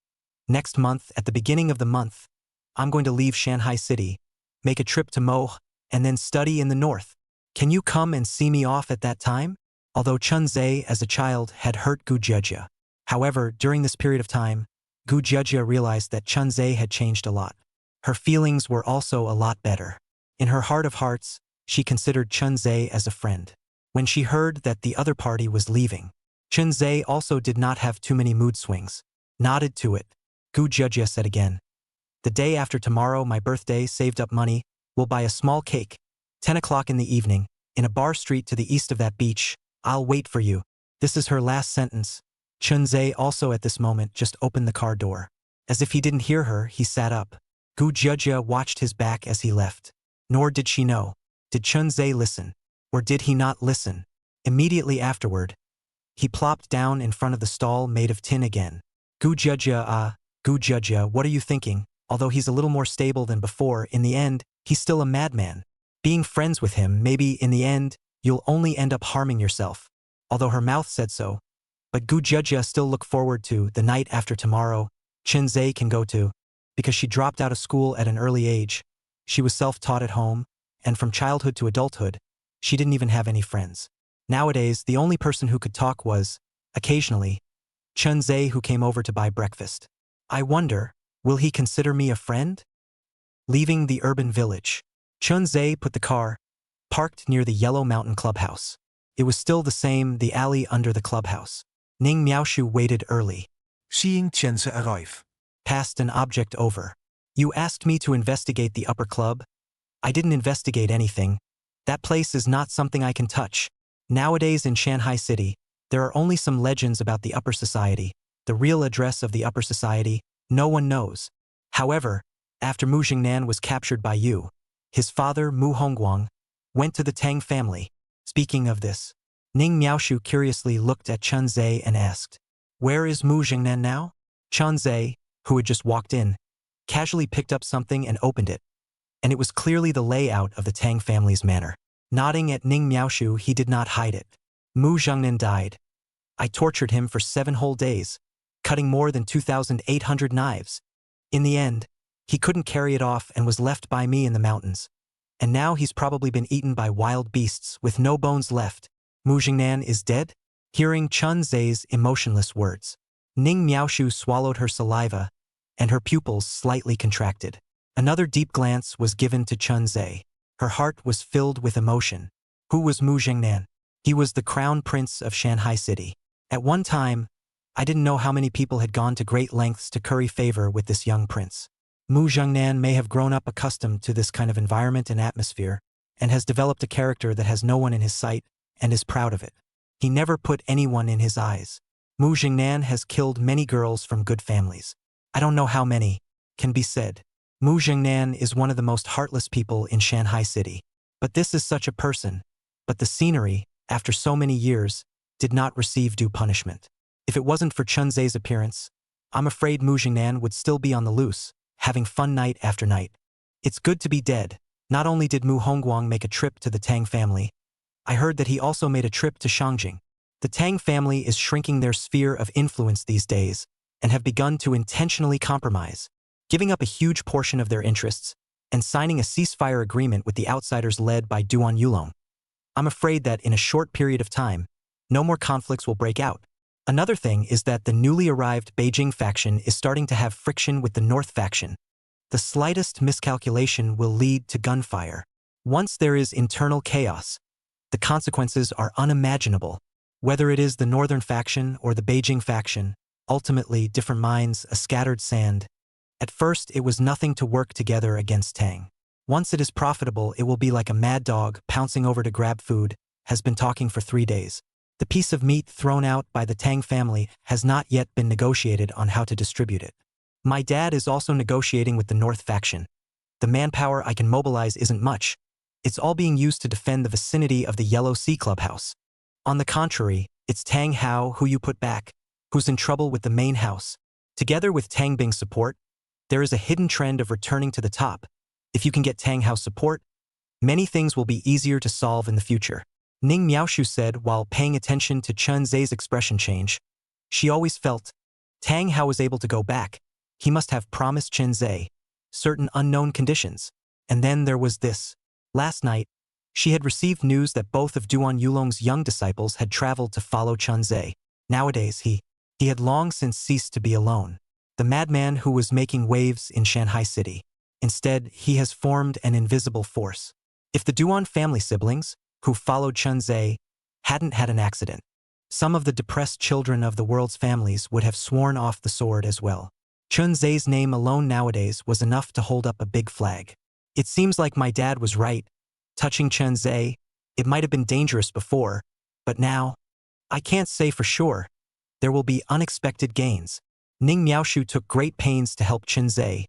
"Next month, at the beginning of the month, I'm going to leave Shanghai City, make a trip to Mo, and then study in the north. Can you come and see me off at that time?" Although Chun Ze, as a child, had hurt Gu Jiajia. However, during this period of time, Gu Jiajia realized that Chun Ze had changed a lot. Her feelings were also a lot better. In her heart of hearts, she considered Chun Ze as a friend. When she heard that the other party was leaving, Chun Ze also did not have too many mood swings. Nodded to it. Gu Jiajia said again, "The day after tomorrow, my birthday, saved up money, we'll buy a small cake. 10 o'clock in the evening, in a bar street to the east of that beach. I'll wait for you." This is her last sentence. Chun Ze also at this moment just opened the car door. As if he didn't hear her, he sat up. Gu Jiajia watched his back as he left. Nor did she know. Did Chun Ze listen? Or did he not listen? Immediately afterward, he plopped down in front of the stall made of tin again. Gu Jiajia, what are you thinking? Although he's a little more stable than before, in the end, he's still a madman. Being friends with him, maybe in the end, you'll only end up harming yourself. Although her mouth said so. But Gu Jiajia still looked forward to the night after tomorrow Chun Ze can go to, because she dropped out of school at an early age. She was self-taught at home, and from childhood to adulthood, she didn't even have any friends. Nowadays, the only person who could talk was, occasionally, Chun Ze, who came over to buy breakfast. I wonder, will he consider me a friend? Leaving the urban village, Chun Ze put the car, parked near the Yellow Mountain Clubhouse. It was still the same, the alley under the clubhouse. Ning Miaoshu waited early. Seeing Chun Ze arrive. Passed an object over. You asked me to investigate the upper club? I didn't investigate anything. That place is not something I can touch. Nowadays in Shanghai City, there are only some legends about the upper society. The real address of the upper society, no one knows. However, after Mu Jingnan was captured by you, his father, Mu Hongguang, went to the Tang family. Speaking of this, Ning Miaoshu curiously looked at Chun Ze and asked, "Where is Mu Jingnan now?" Chun Ze, who had just walked in, casually picked up something and opened it. And it was clearly the layout of the Tang family's manor. Nodding at Ning Miaoshu, he did not hide it. Mu Zhengnan died. I tortured him for 7 whole days, cutting more than 2,800 knives. In the end, he couldn't carry it off and was left by me in the mountains. And now he's probably been eaten by wild beasts with no bones left. Mu Jingnan is dead? Hearing Chun Ze's emotionless words, Ning Miaoshu swallowed her saliva, and her pupils slightly contracted. Another deep glance was given to Chun Ze. Her heart was filled with emotion. Who was Mu Jingnan? He was the crown prince of Shanghai City. At one time, I didn't know how many people had gone to great lengths to curry favor with this young prince. Mu Zhengnan may have grown up accustomed to this kind of environment and atmosphere, and has developed a character that has no one in his sight, and is proud of it. He never put anyone in his eyes. Mu Jingnan has killed many girls from good families. I don't know how many, can be said. Mu Zhengnan is one of the most heartless people in Shanghai City. But this is such a person. But the scenery, after so many years, did not receive due punishment. If it wasn't for Chun Ze's appearance, I'm afraid Mu Zhengnan would still be on the loose, having fun night after night. It's good to be dead. Not only did Mu Hongguang make a trip to the Tang family, I heard that he also made a trip to Shangjing. The Tang family is shrinking their sphere of influence these days and have begun to intentionally compromise, giving up a huge portion of their interests and signing a ceasefire agreement with the outsiders led by Duan Yulong. I'm afraid that in a short period of time, no more conflicts will break out. Another thing is that the newly arrived Beijing faction is starting to have friction with the North faction. The slightest miscalculation will lead to gunfire. Once there is internal chaos, the consequences are unimaginable. Whether it is the Northern faction or the Beijing faction, ultimately different minds, a scattered sand. At first, it was nothing to work together against Tang. Once it is profitable, it will be like a mad dog pouncing over to grab food, has been talking for 3 days. The piece of meat thrown out by the Tang family has not yet been negotiated on how to distribute it. My dad is also negotiating with the North faction. The manpower I can mobilize isn't much. It's all being used to defend the vicinity of the Yellow Sea Clubhouse. On the contrary, it's Tang Hao who you put back, who's in trouble with the main house. Together with Tang Bing's support, there is a hidden trend of returning to the top. If you can get Tang Hao's support, many things will be easier to solve in the future. Ning Miaoshu said while paying attention to Chun Ze's expression change. She always felt Tang Hao was able to go back. He must have promised Chun Ze certain unknown conditions. And then there was this. Last night, she had received news that both of Duan Yulong's young disciples had traveled to follow Chun Ze. Nowadays, he had long since ceased to be alone. The madman who was making waves in Shanghai City. Instead, he has formed an invisible force. If the Duan family siblings, who followed Chun Ze, hadn't had an accident, some of the depressed children of the world's families would have sworn off the sword as well. Chun Ze's name alone nowadays was enough to hold up a big flag. It seems like my dad was right. Touching Chun Ze, it might have been dangerous before, but now, I can't say for sure. There will be unexpected gains. Ning Miaoshu took great pains to help Chun Ze,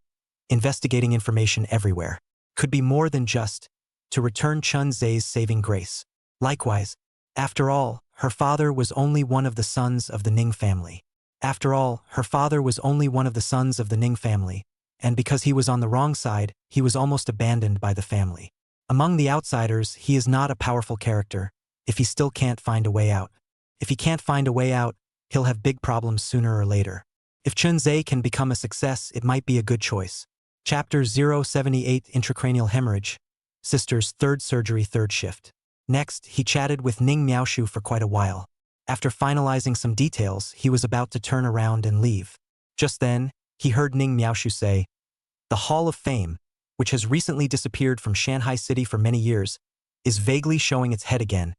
investigating information everywhere. Could be more than just to return Chun Ze's saving grace. Likewise, after all, her father was only one of the sons of the Ning family. After all, her father was only one of the sons of the Ning family, and because he was on the wrong side, he was almost abandoned by the family. Among the outsiders, he is not a powerful character, if he still can't find a way out. If he can't find a way out, he'll have big problems sooner or later. If Chun Ze can become a success, it might be a good choice. Chapter 078 Intracranial Hemorrhage. Sister's third surgery, third shift. Next, he chatted with Ning Miaoshu for quite a while. After finalizing some details, he was about to turn around and leave. Just then, he heard Ning Miaoshu say, "The Hall of Fame, which has recently disappeared from Shanghai City for many years, is vaguely showing its head again,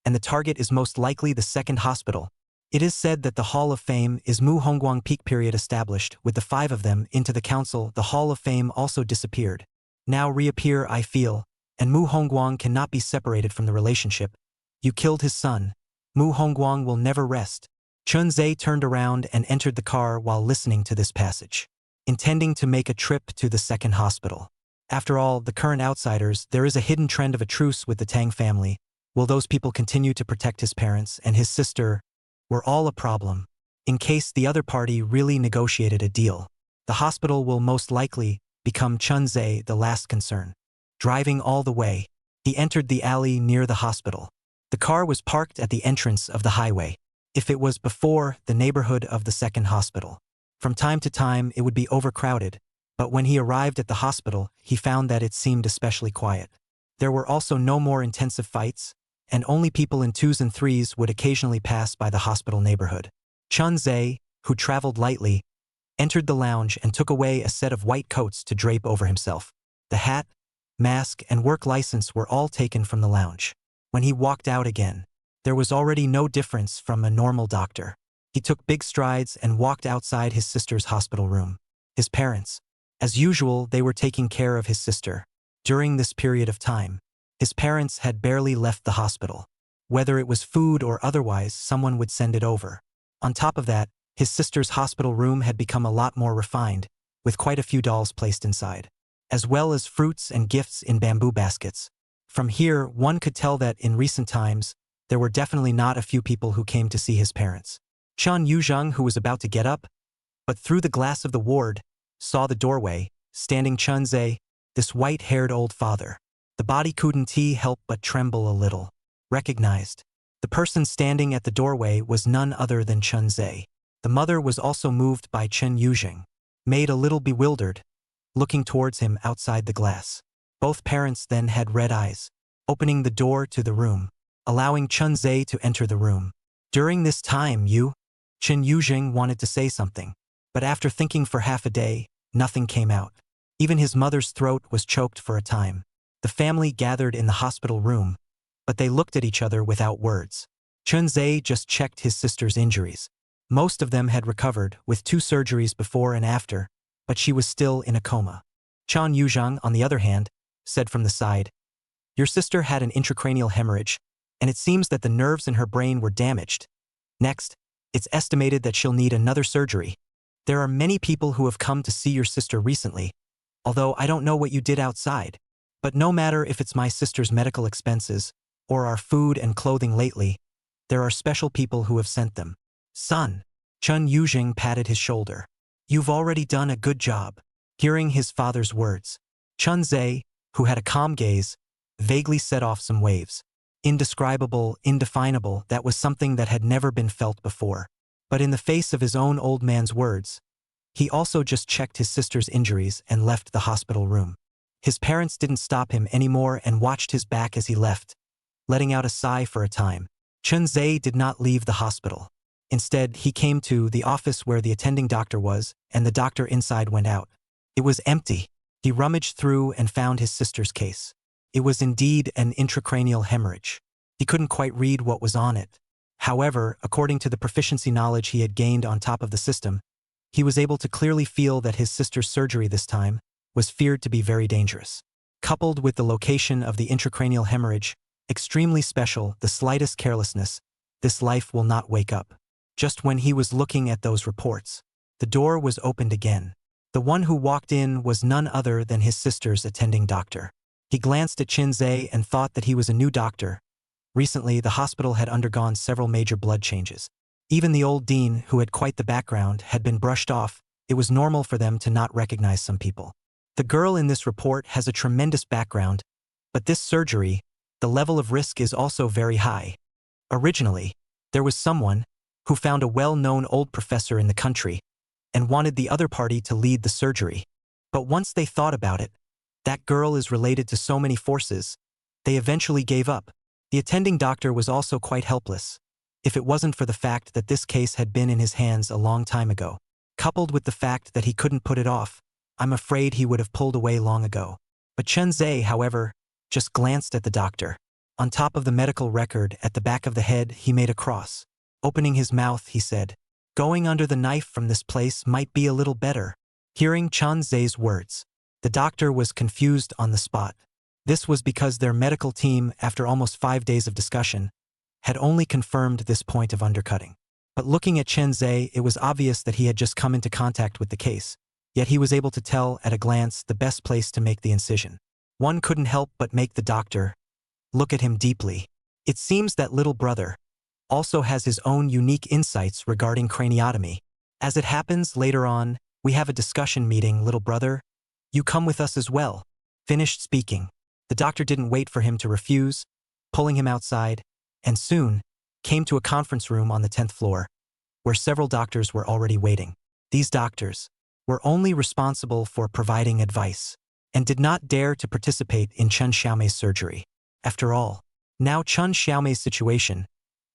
and the target is most likely the second hospital. It is said that the Hall of Fame is Mu Hongguang peak period established with the 5 of them into the council. The Hall of Fame also disappeared. Now reappear, I feel, and Mu Hongguang cannot be separated from the relationship. You killed his son. Mu Hongguang will never rest." Chun Ze turned around and entered the car while listening to this passage, intending to make a trip to the second hospital. After all, the current outsiders, there is a hidden trend of a truce with the Tang family. Will those people continue to protect his parents and his sister? Were all a problem. In case the other party really negotiated a deal, the hospital will most likely become Chun Ze the last concern. Driving all the way, he entered the alley near the hospital. The car was parked at the entrance of the highway. If it was before the neighborhood of the second hospital, from time to time it would be overcrowded, but when he arrived at the hospital, he found that it seemed especially quiet. There were also no more intensive fights, and only people in 2s and 3s would occasionally pass by the hospital neighborhood. Chun Ze, who traveled lightly, entered the lounge and took away a set of white coats to drape over himself. The hat, mask, and work license were all taken from the lounge. When he walked out again, there was already no difference from a normal doctor. He took big strides and walked outside his sister's hospital room. His parents, as usual, they were taking care of his sister. During this period of time, his parents had barely left the hospital. Whether it was food or otherwise, someone would send it over. On top of that, his sister's hospital room had become a lot more refined, with quite a few dolls placed inside. as well as fruits and gifts in bamboo baskets. From here, one could tell that in recent times, there were definitely not a few people who came to see his parents. Chun Yuzheng, who was about to get up, but through the glass of the ward, saw the doorway, standing Chun Ze, this white-haired old father. The body couldn't help but tremble a little. Recognized. The person standing at the doorway was none other than Chun Ze. The mother was also moved by Chun Yuzheng, made a little bewildered, looking towards him outside the glass. Both parents then had red eyes, opening the door to the room, allowing Chun Ze to enter the room. During this time, Chun Yuzheng wanted to say something, but after thinking for half a day, nothing came out. Even his mother's throat was choked for a time. The family gathered in the hospital room, but they looked at each other without words. Chun Ze just checked his sister's injuries. Most of them had recovered, with 2 surgeries before and after, but she was still in a coma. Chun Yuzheng, on the other hand, said from the side, "Your sister had an intracranial hemorrhage, and it seems that the nerves in her brain were damaged. Next, it's estimated that she'll need another surgery. There are many people who have come to see your sister recently, although I don't know what you did outside. But no matter if it's my sister's medical expenses or our food and clothing lately, there are special people who have sent them." "Son." Chun Yuzheng patted his shoulder. "You've already done a good job." Hearing his father's words, Chun Ze, who had a calm gaze, vaguely set off some waves. Indescribable, indefinable, that was something that had never been felt before. But in the face of his own old man's words, he also just checked his sister's injuries and left the hospital room. His parents didn't stop him anymore and watched his back as he left, letting out a sigh for a time. Chun Ze did not leave the hospital. Instead, he came to the office where the attending doctor was, and the doctor inside went out. It was empty. He rummaged through and found his sister's case. It was indeed an intracranial hemorrhage. He couldn't quite read what was on it. However, according to the proficiency knowledge he had gained on top of the system, he was able to clearly feel that his sister's surgery this time was feared to be very dangerous. Coupled with the location of the intracranial hemorrhage, extremely special, the slightest carelessness, this life will not wake up. Just when he was looking at those reports, the door was opened again. The one who walked in was none other than his sister's attending doctor. He glanced at Chun Ze and thought that he was a new doctor. Recently, the hospital had undergone several major blood changes. Even the old dean, who had quite the background, had been brushed off. It was normal for them to not recognize some people. The girl in this report has a tremendous background, but this surgery, the level of risk is also very high. Originally, there was someone who found a well-known old professor in the country and wanted the other party to lead the surgery. But once they thought about it, that girl is related to so many forces, they eventually gave up. The attending doctor was also quite helpless, if it wasn't for the fact that this case had been in his hands a long time ago. Coupled with the fact that he couldn't put it off, I'm afraid he would have pulled away long ago. But Chun Ze, however, just glanced at the doctor. On top of the medical record, at the back of the head, he made a cross. Opening his mouth, he said, "Going under the knife from this place might be a little better." Hearing Chun Ze's words, the doctor was confused on the spot. This was because their medical team, after almost 5 days of discussion, had only confirmed this point of undercutting. But looking at Chun Ze, it was obvious that he had just come into contact with the case, yet he was able to tell at a glance the best place to make the incision. One couldn't help but make the doctor look at him deeply. It seems that little brother also has his own unique insights regarding craniotomy. As it happens, later on, we have a discussion meeting. "Little brother, you come with us as well." Finished speaking. The doctor didn't wait for him to refuse, pulling him outside, and soon came to a conference room on the 10th floor, where several doctors were already waiting. These doctors were only responsible for providing advice and did not dare to participate in Chun Xiaomei's surgery. After all, now Chun Xiaomei's situation,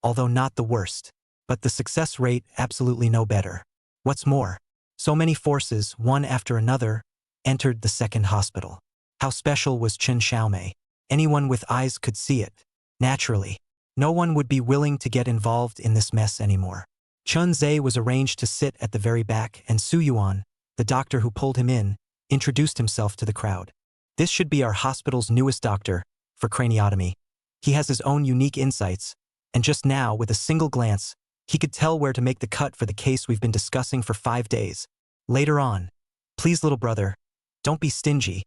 although not the worst, but the success rate absolutely no better. What's more, so many forces, one after another, entered the second hospital. How special was Chun Xiaomei? Anyone with eyes could see it. Naturally, no one would be willing to get involved in this mess anymore. Chun Ze was arranged to sit at the very back, and Su Yuan, the doctor who pulled him in, introduced himself to the crowd. "This should be our hospital's newest doctor for craniotomy. He has his own unique insights, and just now, with a single glance, he could tell where to make the cut for the case we've been discussing for 5 days. Later on, please little brother, don't be stingy.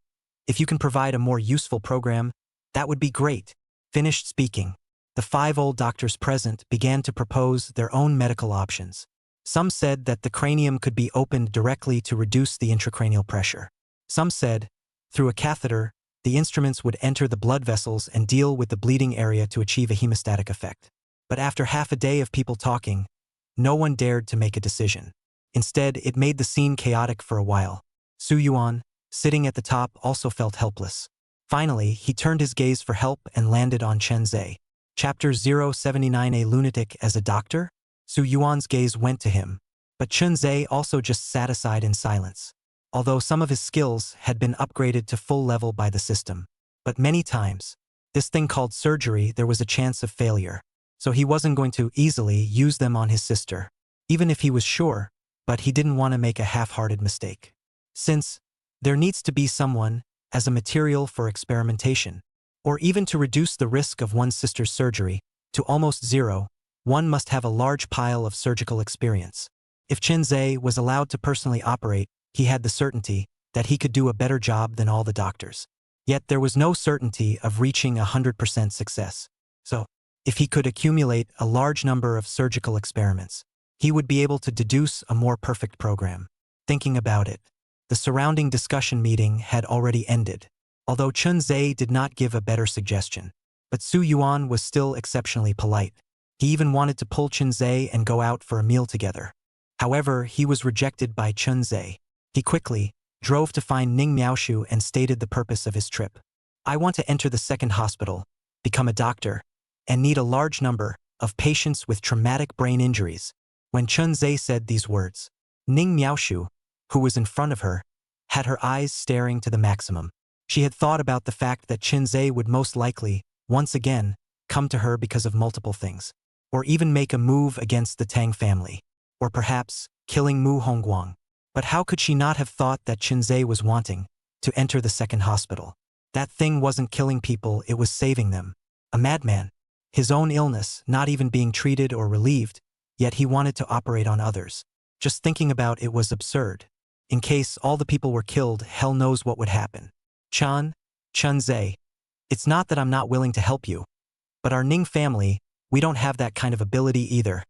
If you can provide a more useful program, that would be great. Finished speaking. The 5 old doctors present began to propose their own medical options. Some said that the cranium could be opened directly to reduce the intracranial pressure. Some said, through a catheter, the instruments would enter the blood vessels and deal with the bleeding area to achieve a hemostatic effect. But after half a day of people talking, no one dared to make a decision. Instead, it made the scene chaotic for a while. Su Yuan, sitting at the top, also felt helpless. Finally, he turned his gaze for help and landed on Chun Ze. Chapter 079. A lunatic as a doctor? Su Yuan's gaze went to him, but Chun Ze also just sat aside in silence. Although some of his skills had been upgraded to full level by the system. But many times, this thing called surgery, there was a chance of failure. So he wasn't going to easily use them on his sister. Even if he was sure, but he didn't want to make a half-hearted mistake. Since there needs to be someone as a material for experimentation, or even to reduce the risk of one's sister's surgery to almost zero, one must have a large pile of surgical experience. If Chun Ze was allowed to personally operate, he had the certainty that he could do a better job than all the doctors. Yet there was no certainty of reaching 100% success. So, if he could accumulate a large number of surgical experiments, he would be able to deduce a more perfect program. Thinking about it, the surrounding discussion meeting had already ended, although Chun Ze did not give a better suggestion. But Su Yuan was still exceptionally polite. He even wanted to pull Chun Ze and go out for a meal together. However, he was rejected by Chun Ze. He quickly drove to find Ning Miaoshu and stated the purpose of his trip. I want to enter the second hospital, become a doctor, and need a large number of patients with traumatic brain injuries. When Chun Ze said these words, Ning Miaoshu, who was in front of her, had her eyes staring to the maximum. She had thought about the fact that Chun Ze would most likely, once again, come to her because of multiple things, or even make a move against the Tang family, or perhaps killing Mu Hongguang. But how could she not have thought that Chun Ze was wanting to enter the second hospital? That thing wasn't killing people, it was saving them. A madman. His own illness not even being treated or relieved, yet he wanted to operate on others. Just thinking about it was absurd. In case all the people were killed, hell knows what would happen. Chun Ze, it's not that I'm not willing to help you, but our Ning family, we don't have that kind of ability either.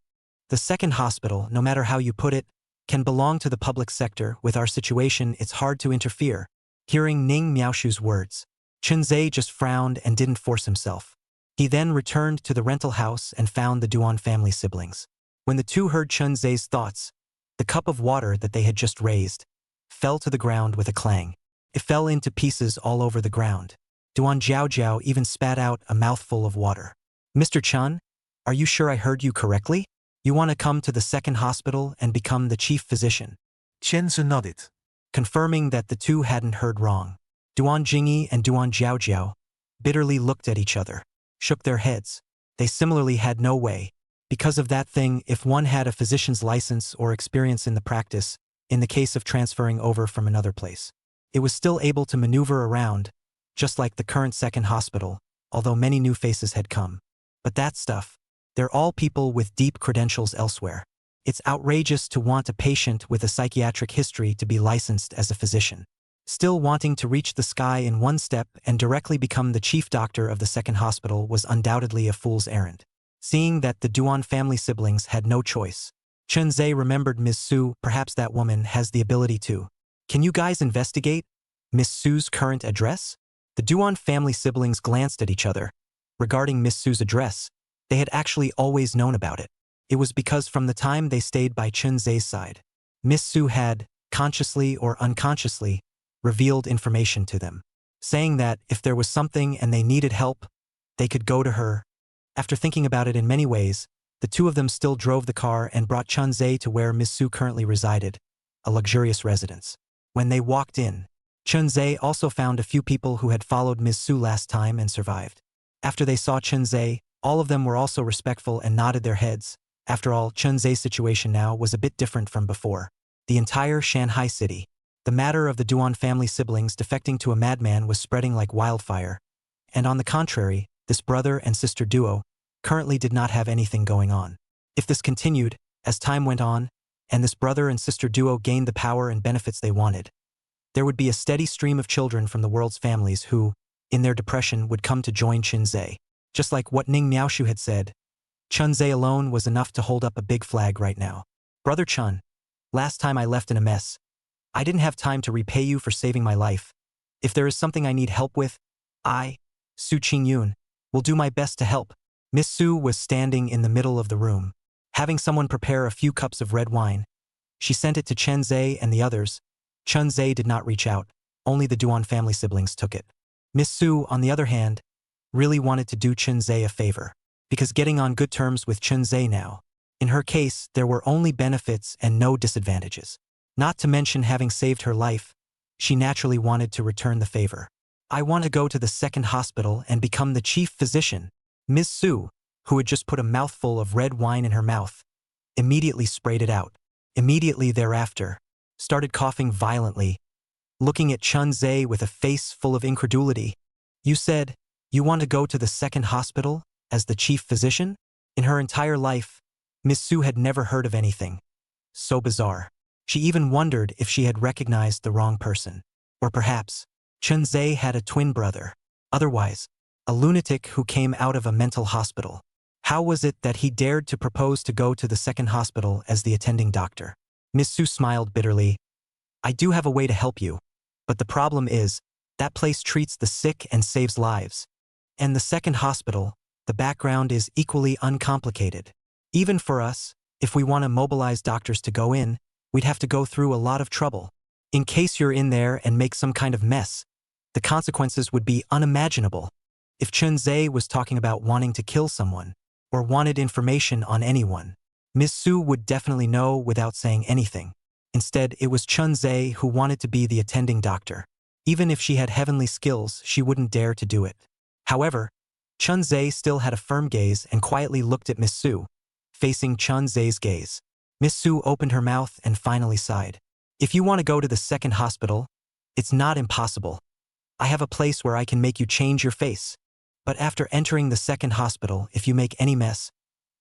The second hospital, no matter how you put it, can belong to the public sector. With our situation, it's hard to interfere. Hearing Ning Miaoshu's words, Chun Ze just frowned and didn't force himself. He then returned to the rental house and found the Duan family siblings. When the two heard Chun Ze's thoughts, the cup of water that they had just raised fell to the ground with a clang. It fell into pieces all over the ground. Duan Jiao even spat out a mouthful of water. Mr. Chun, are you sure I heard you correctly? You want to come to the second hospital and become the chief physician? Chun Ze nodded. Confirming that the two hadn't heard wrong. Duan Jingyi and Duan Jiao bitterly looked at each other, shook their heads. They similarly had no way. Because of that thing, if one had a physician's license or experience in the practice, in the case of transferring over from another place, it was still able to maneuver around, just like the current second hospital, although many new faces had come. But that stuff, they're all people with deep credentials elsewhere. It's outrageous to want a patient with a psychiatric history to be licensed as a physician. Still wanting to reach the sky in one step and directly become the chief doctor of the second hospital was undoubtedly a fool's errand. Seeing that the Duan family siblings had no choice, Chun Ze remembered Miss Su. Perhaps that woman has the ability to. Can you guys investigate Miss Su's current address? The Duan family siblings glanced at each other. Regarding Miss Su's address, they had actually always known about it. It was because from the time they stayed by Chun Ze's side, Miss Su had, consciously or unconsciously, revealed information to them, saying that if there was something and they needed help, they could go to her. After thinking about it in many ways, the two of them still drove the car and brought Chun Ze to where Miss Su currently resided, a luxurious residence. When they walked in, Chun Ze also found a few people who had followed Miss Su last time and survived. After they saw Chun Ze, all of them were also respectful and nodded their heads. After all, Chun Ze's situation now was a bit different from before. The entire Shanghai city, the matter of the Duan family siblings defecting to a madman was spreading like wildfire. And on the contrary, this brother and sister duo currently did not have anything going on. If this continued, as time went on, and this brother and sister duo gained the power and benefits they wanted, There would be a steady stream of children from the world's families who, in their depression, would come to join Chun Ze. Just like what Ning Miaoshu had said, Chun Ze alone was enough to hold up a big flag right now. Brother Chun, last time I left in a mess, I didn't have time to repay you for saving my life. If there is something I need help with, I, Su Qingyun, will do my best to help. Miss Su was standing in the middle of the room, having someone prepare a few cups of red wine. She sent it to Chun Ze and the others. Chun Ze did not reach out, only the Duan family siblings took it. Miss Su, on the other hand, really wanted to do Chun Ze a favor, because getting on good terms with Chun Ze now, in her case, there were only benefits and no disadvantages. Not to mention having saved her life, she naturally wanted to return the favor. I want to go to the second hospital and become the chief physician. Miss Su, who had just put a mouthful of red wine in her mouth, immediately sprayed it out. Immediately thereafter, started coughing violently, looking at Chun Ze with a face full of incredulity. You said, you want to go to the second hospital as the chief physician? In her entire life, Miss Su had never heard of anything so bizarre. She even wondered if she had recognized the wrong person. Or perhaps, Chun Ze had a twin brother. Otherwise, a lunatic who came out of a mental hospital. How was it that he dared to propose to go to the second hospital as the attending doctor? Miss Su smiled bitterly. I do have a way to help you, but the problem is, that place treats the sick and saves lives. And the second hospital, the background is equally uncomplicated. Even for us, if we want to mobilize doctors to go in, we'd have to go through a lot of trouble. In case you're in there and make some kind of mess, the consequences would be unimaginable. If Chun Ze was talking about wanting to kill someone, or wanted information on anyone, Miss Su would definitely know without saying anything. Instead, it was Chun Ze who wanted to be the attending doctor. Even if she had heavenly skills, she wouldn't dare to do it. However, Chun Ze still had a firm gaze and quietly looked at Miss Su, facing Chun Ze's gaze. Miss Su opened her mouth and finally sighed. If you want to go to the second hospital, it's not impossible. I have a place where I can make you change your face. But after entering the second hospital, if you make any mess,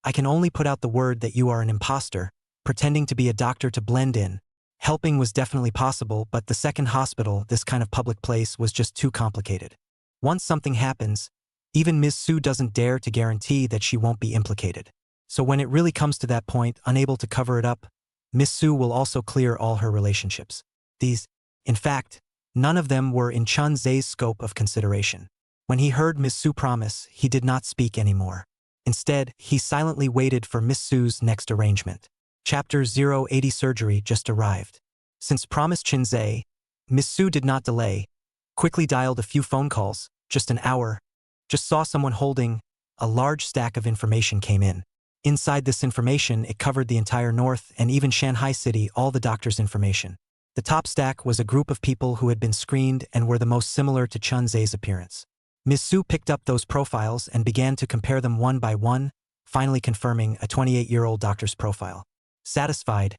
I can only put out the word that you are an imposter, pretending to be a doctor to blend in. Helping was definitely possible, but the second hospital, this kind of public place, was just too complicated. Once something happens, even Miss Su doesn't dare to guarantee that she won't be implicated. So when it really comes to that point, unable to cover it up, Miss Su will also clear all her relationships. These, in fact, none of them were in Chun Ze's scope of consideration. When he heard Miss Su promise, he did not speak anymore. Instead, he silently waited for Miss Su's next arrangement. Chapter 080 Surgery just arrived. Since promised Chun Ze, Miss Su did not delay, quickly dialed a few phone calls, just an hour, just saw someone holding a large stack of information came in. Inside this information, it covered the entire North and even Shanghai City, all the doctor's information. The top stack was a group of people who had been screened and were the most similar to Chun Ze's appearance. Miss Su picked up those profiles and began to compare them one by one, finally confirming a 28-year-old doctor's profile. Satisfied,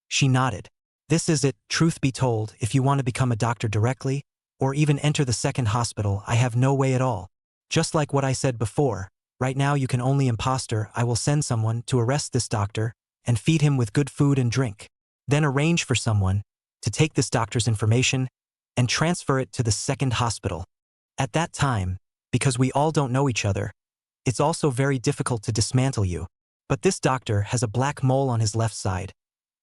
she nodded. This is it. Truth be told, if you want to become a doctor directly, or even enter the second hospital, I have no way at all. Just like what I said before, right now you can only imposter. I will send someone to arrest this doctor and feed him with good food and drink. Then arrange for someone to take this doctor's information and transfer it to the second hospital. At that time, because we all don't know each other, it's also very difficult to dismantle you. But this doctor has a black mole on his left side.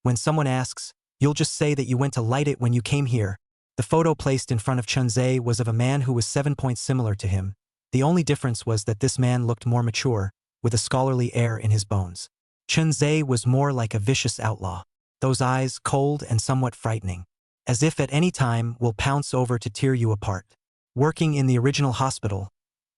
When someone asks, you'll just say that you went to light it when you came here. The photo placed in front of Chun Ze was of a man who was 7 points similar to him. The only difference was that this man looked more mature, with a scholarly air in his bones. Chun Ze was more like a vicious outlaw. Those eyes cold and somewhat frightening, as if at any time will pounce over to tear you apart. Working in the original hospital,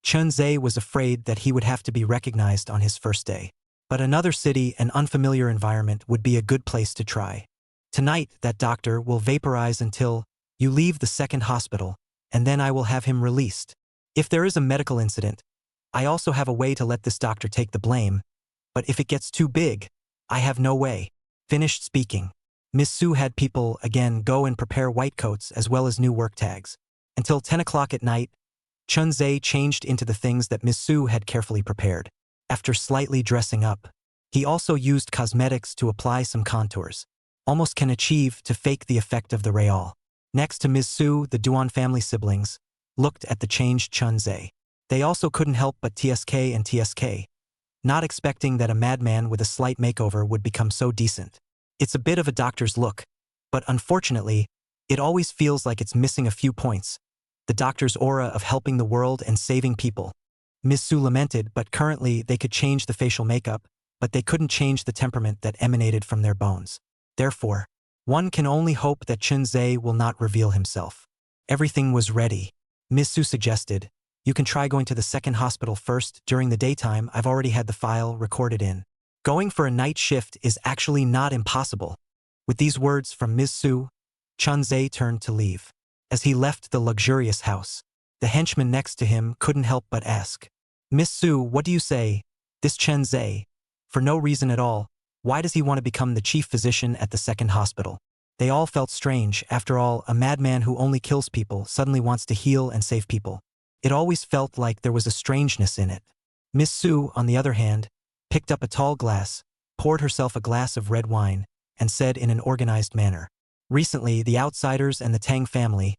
Chun Ze was afraid that he would have to be recognized on his first day. But another city and unfamiliar environment would be a good place to try. Tonight, that doctor will vaporize until you leave the second hospital, and then I will have him released. If there is a medical incident, I also have a way to let this doctor take the blame, but if it gets too big, I have no way. Finished speaking. Miss Su had people again go and prepare white coats as well as new work tags. Until 10 o'clock at night, Chun Ze changed into the things that Miss Su had carefully prepared. After slightly dressing up, he also used cosmetics to apply some contours. Almost can achieve to fake the effect of the real. Next to Ms. Su, the Duan family siblings looked at the changed Chun Ze. They also couldn't help but TSK and TSK, not expecting that a madman with a slight makeover would become so decent. It's a bit of a doctor's look, but unfortunately, it always feels like it's missing a few points. The doctor's aura of helping the world and saving people. Ms. Su lamented, but currently they could change the facial makeup, but they couldn't change the temperament that emanated from their bones. Therefore, one can only hope that Chun Ze will not reveal himself. Everything was ready. Ms. Su suggested, "You can try going to the second hospital first. During the daytime, I've already had the file recorded in. Going for a night shift is actually not impossible." With these words from Ms. Su, Chun Ze turned to leave. As he left the luxurious house, the henchman next to him couldn't help but ask, "Miss Su, what do you say? This Chun Ze, for no reason at all, why does he want to become the chief physician at the second hospital?" They all felt strange. After all, a madman who only kills people suddenly wants to heal and save people. It always felt like there was a strangeness in it. Miss Su, on the other hand, picked up a tall glass, poured herself a glass of red wine, and said in an organized manner, "Recently, the outsiders and the Tang family,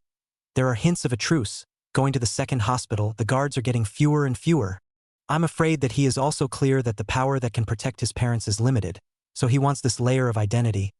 there are hints of a truce. Going to the second hospital, the guards are getting fewer and fewer. I'm afraid that he is also clear that the power that can protect his parents is limited, so he wants this layer of identity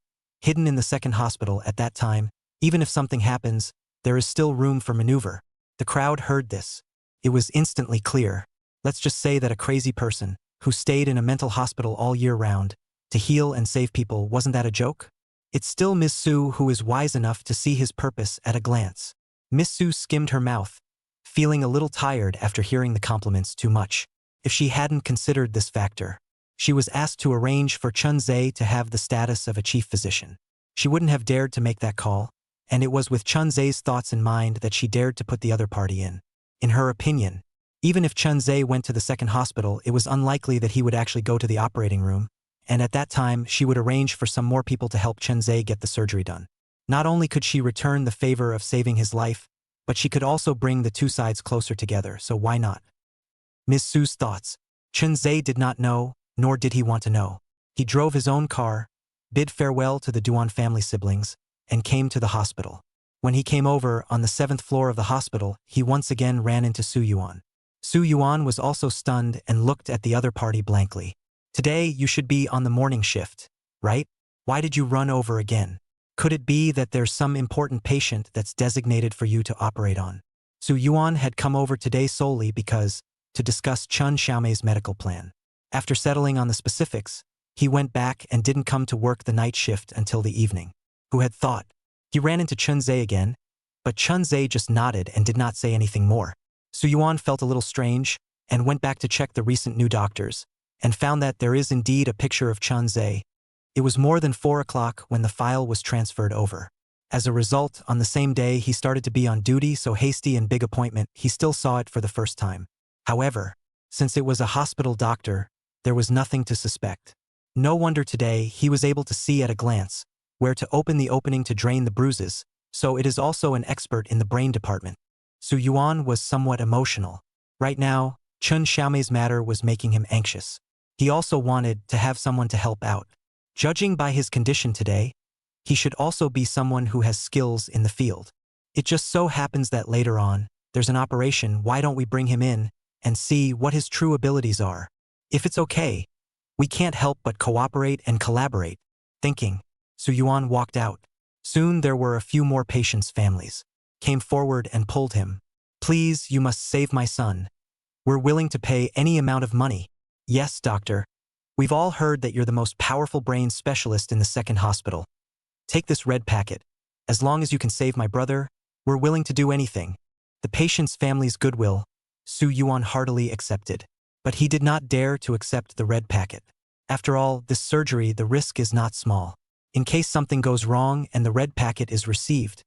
hidden in the second hospital at that time. Even if something happens, there is still room for maneuver." The crowd heard this. It was instantly clear. Let's just say that a crazy person, who stayed in a mental hospital all year round, to heal and save people, wasn't that a joke? It's still Miss Su who is wise enough to see his purpose at a glance. Miss Su skimmed her mouth, feeling a little tired after hearing the compliments too much. If she hadn't considered this factor, she was asked to arrange for Chun Ze to have the status of a chief physician. She wouldn't have dared to make that call, and it was with Chun Ze's thoughts in mind that she dared to put the other party in. In her opinion, even if Chun Ze went to the second hospital, it was unlikely that he would actually go to the operating room, and at that time she would arrange for some more people to help Chun Ze get the surgery done. Not only could she return the favor of saving his life, but she could also bring the two sides closer together, so why not? Ms. Su's thoughts. Chun Ze did not know, nor did he want to know. He drove his own car, bid farewell to the Duan family siblings, and came to the hospital. When he came over on the 7th floor of the hospital, he once again ran into Su Yuan. Su Yuan was also stunned and looked at the other party blankly. "Today you should be on the morning shift, right? Why did you run over again? Could it be that there's some important patient that's designated for you to operate on?" Su Yuan had come over today solely because to discuss Chun Xiaomei's medical plan. After settling on the specifics, he went back and didn't come to work the night shift until the evening. Who had thought? He ran into Chun Ze again, but Chun Ze just nodded and did not say anything more. Su Yuan felt a little strange and went back to check the recent new doctors, and found that there is indeed a picture of Chun Ze. It was more than 4 o'clock when the file was transferred over. As a result, on the same day he started to be on duty, so hasty and big appointment, he still saw it for the first time. However, since it was a hospital doctor, there was nothing to suspect. No wonder today he was able to see at a glance where to open the opening to drain the bruises, so it is also an expert in the brain department. Su Yuan was somewhat emotional. Right now, Chun Xiaomei's matter was making him anxious. He also wanted to have someone to help out. Judging by his condition today, he should also be someone who has skills in the field. It just so happens that later on, there's an operation. Why don't we bring him in and see what his true abilities are? If it's okay, we can't help but cooperate and collaborate. Thinking, Su Yuan walked out. Soon there were a few more patients' families. Came forward and pulled him. "Please, you must save my son. We're willing to pay any amount of money." "Yes, doctor. We've all heard that you're the most powerful brain specialist in the second hospital. Take this red packet. As long as you can save my brother, we're willing to do anything." The patient's family's goodwill, Su Yuan heartily accepted. But he did not dare to accept the red packet. After all, this surgery, the risk is not small. In case something goes wrong and the red packet is received,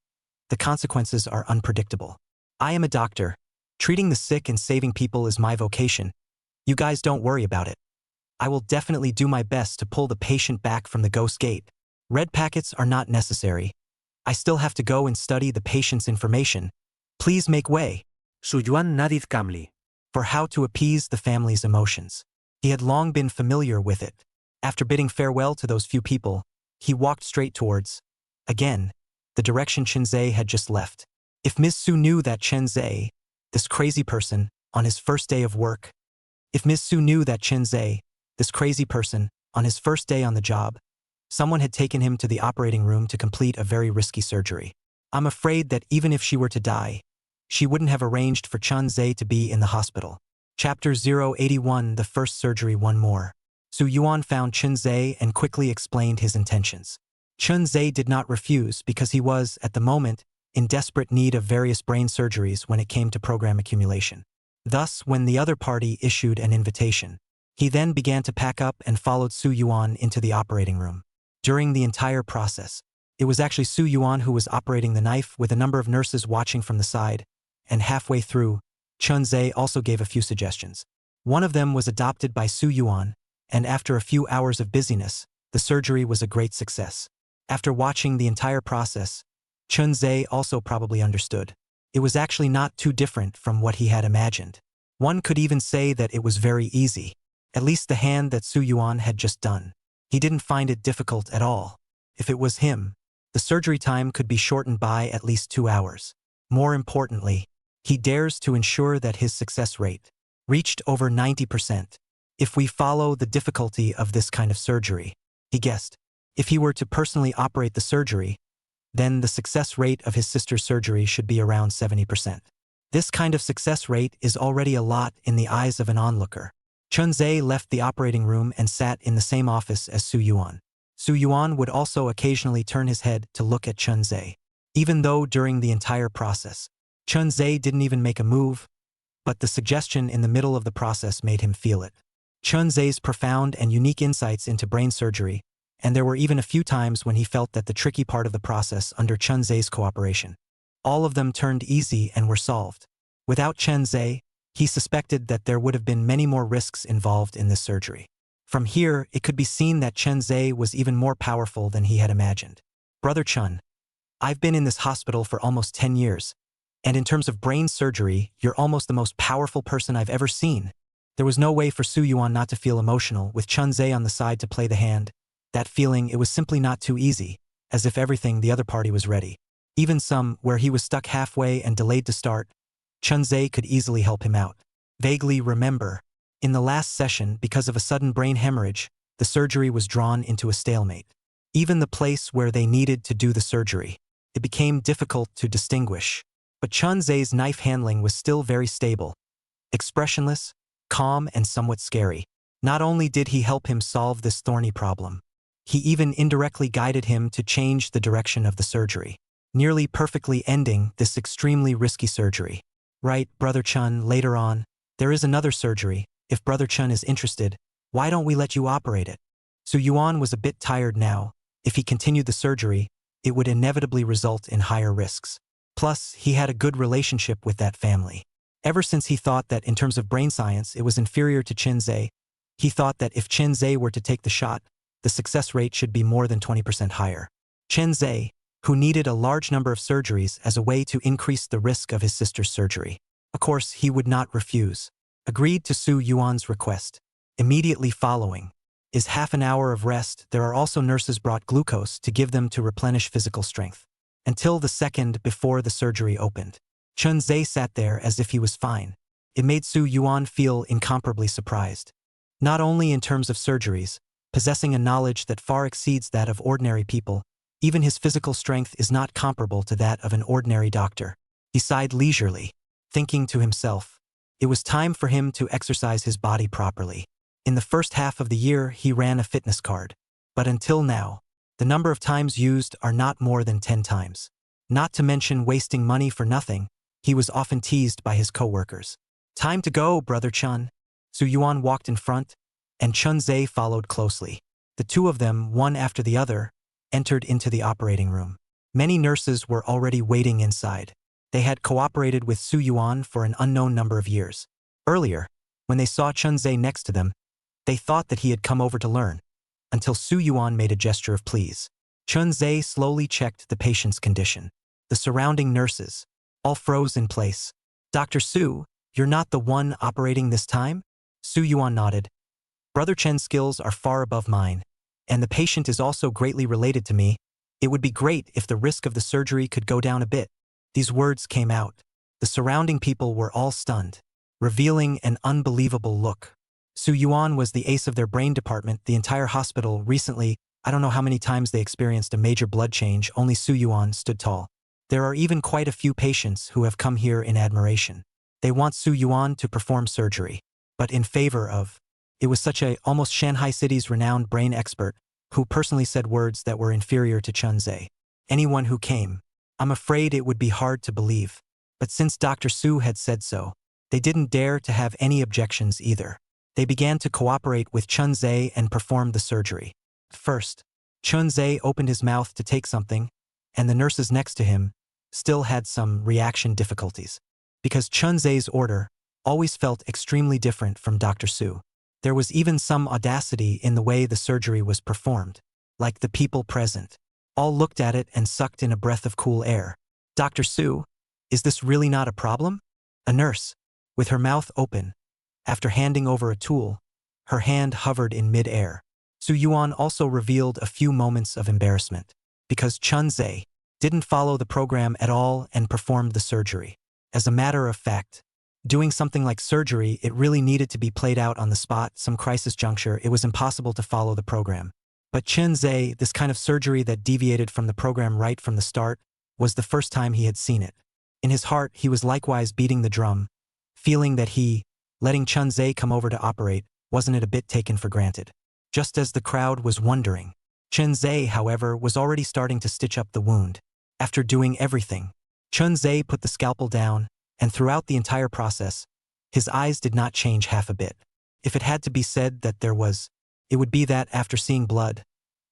the consequences are unpredictable. I am a doctor. Treating the sick and saving people is my vocation. You guys don't worry about it. I will definitely do my best to pull the patient back from the ghost gate. Red packets are not necessary. I still have to go and study the patient's information. Please make way. Su Yuan nodded calmly. For how to appease the family's emotions. He had long been familiar with it. After bidding farewell to those few people, he walked straight towards, again, the direction Chun Ze had just left. If Ms. Su knew that Chun Ze, this crazy person, on his first day of work, if Ms. Su knew that Chun Ze, this crazy person, on his first day on the job, someone had taken him to the operating room to complete a very risky surgery. I'm afraid that even if she were to die, she wouldn't have arranged for Chun Ze to be in the hospital. Chapter 081, The First Surgery, One More. Su Yuan found Chun Ze and quickly explained his intentions. Chun Ze did not refuse because he was, at the moment, in desperate need of various brain surgeries when it came to program accumulation. Thus, when the other party issued an invitation, he then began to pack up and followed Su Yuan into the operating room. During the entire process, it was actually Su Yuan who was operating the knife with a number of nurses watching from the side, and halfway through, Chun Ze also gave a few suggestions. One of them was adopted by Su Yuan, and after a few hours of busyness, the surgery was a great success. After watching the entire process, Chun Ze also probably understood. It was actually not too different from what he had imagined. One could even say that it was very easy, at least the hand that Su Yuan had just done. He didn't find it difficult at all. If it was him, the surgery time could be shortened by at least 2 hours. More importantly, he dares to ensure that his success rate reached over 90%. If we follow the difficulty of this kind of surgery, he guessed, if he were to personally operate the surgery, then the success rate of his sister's surgery should be around 70%. This kind of success rate is already a lot in the eyes of an onlooker. Chun Ze left the operating room and sat in the same office as Su Yuan. Su Yuan would also occasionally turn his head to look at Chun Ze. Even though during the entire process, Chun Ze didn't even make a move, but the suggestion in the middle of the process made him feel it. Chun Ze's profound and unique insights into brain surgery, and there were even a few times when he felt that the tricky part of the process under Chun Ze's cooperation. All of them turned easy and were solved. Without Chun Ze, he suspected that there would have been many more risks involved in this surgery. From here, it could be seen that Chun Ze was even more powerful than he had imagined. Brother Chun, I've been in this hospital for almost 10 years, and in terms of brain surgery, you're almost the most powerful person I've ever seen. There was no way for Su Yuan not to feel emotional, with Chun Ze on the side to play the hand. That feeling, it was simply not too easy, as if everything the other party was ready. Even some, where he was stuck halfway and delayed to start, Chun Ze could easily help him out. Vaguely remember, in the last session, because of a sudden brain hemorrhage, the surgery was drawn into a stalemate. Even the place where they needed to do the surgery, it became difficult to distinguish. But Chun Ze's knife handling was still very stable, expressionless, calm, and somewhat scary. Not only did he help him solve this thorny problem, he even indirectly guided him to change the direction of the surgery, nearly perfectly ending this extremely risky surgery. Right, Brother Chun, later on, there is another surgery. If Brother Chun is interested, why don't we let you operate it? Su Yuan was a bit tired now. If he continued the surgery, it would inevitably result in higher risks. Plus, he had a good relationship with that family. Ever since he thought that in terms of brain science it was inferior to Chun Ze, he thought that if Chun Ze were to take the shot, the success rate should be more than 20% higher. Chun Ze, who needed a large number of surgeries as a way to increase the risk of his sister's surgery. Of course, he would not refuse. Agreed to Su Yuan's request. Immediately following is half an hour of rest. There are also nurses brought glucose to give them to replenish physical strength. Until the second before the surgery opened, Chun Ze sat there as if he was fine. It made Su Yuan feel incomparably surprised. Not only in terms of surgeries, possessing a knowledge that far exceeds that of ordinary people, even his physical strength is not comparable to that of an ordinary doctor. He sighed leisurely, thinking to himself, it was time for him to exercise his body properly. In the first half of the year, he ran a fitness card. But until now, the number of times used are not more than 10 times. Not to mention wasting money for nothing, he was often teased by his co-workers. Time to go, Brother Chun. Su Yuan walked in front, and Chun Ze followed closely. The two of them, one after the other, entered into the operating room. Many nurses were already waiting inside. They had cooperated with Su Yuan for an unknown number of years. Earlier, when they saw Chun Ze next to them, they thought that he had come over to learn, until Su Yuan made a gesture of please. Chun Ze slowly checked the patient's condition. The surrounding nurses all froze in place. Dr. Su, you're not the one operating this time? Su Yuan nodded. Brother Chen's skills are far above mine, and the patient is also greatly related to me. It would be great if the risk of the surgery could go down a bit. These words came out. The surrounding people were all stunned, revealing an unbelievable look. Su Yuan was the ace of their brain department. The entire hospital recently, I don't know how many times they experienced a major blood change, only Su Yuan stood tall. There are even quite a few patients who have come here in admiration. They want Su Yuan to perform surgery, but in favor of. It was such a almost Shanghai City's renowned brain expert who personally said words that were inferior to Chun Ze. Anyone who came, I'm afraid it would be hard to believe. But since Dr. Su had said so, they didn't dare to have any objections either. They began to cooperate with Chun Ze and performed the surgery. First, Chun Ze opened his mouth to take something, and the nurses next to him still had some reaction difficulties. Because Chun Ze's order always felt extremely different from Dr. Su. There was even some audacity in the way the surgery was performed. Like the people present all looked at it and sucked in a breath of cool air. Dr. Su, is this really not a problem? A nurse, with her mouth open, after handing over a tool, her hand hovered in mid-air. Su Yuan also revealed a few moments of embarrassment, because Chun Ze didn't follow the program at all and performed the surgery. As a matter of fact, doing something like surgery, it really needed to be played out on the spot, some crisis juncture. It was impossible to follow the program. But Chun Ze, this kind of surgery that deviated from the program right from the start, was the first time he had seen it. In his heart, he was likewise beating the drum, feeling that letting Chun Ze come over to operate, wasn't it a bit taken for granted? Just as the crowd was wondering, Chun Ze, however, was already starting to stitch up the wound. After doing everything, Chun Ze put the scalpel down, and throughout the entire process, his eyes did not change half a bit. If it had to be said that there was, it would be that after seeing blood,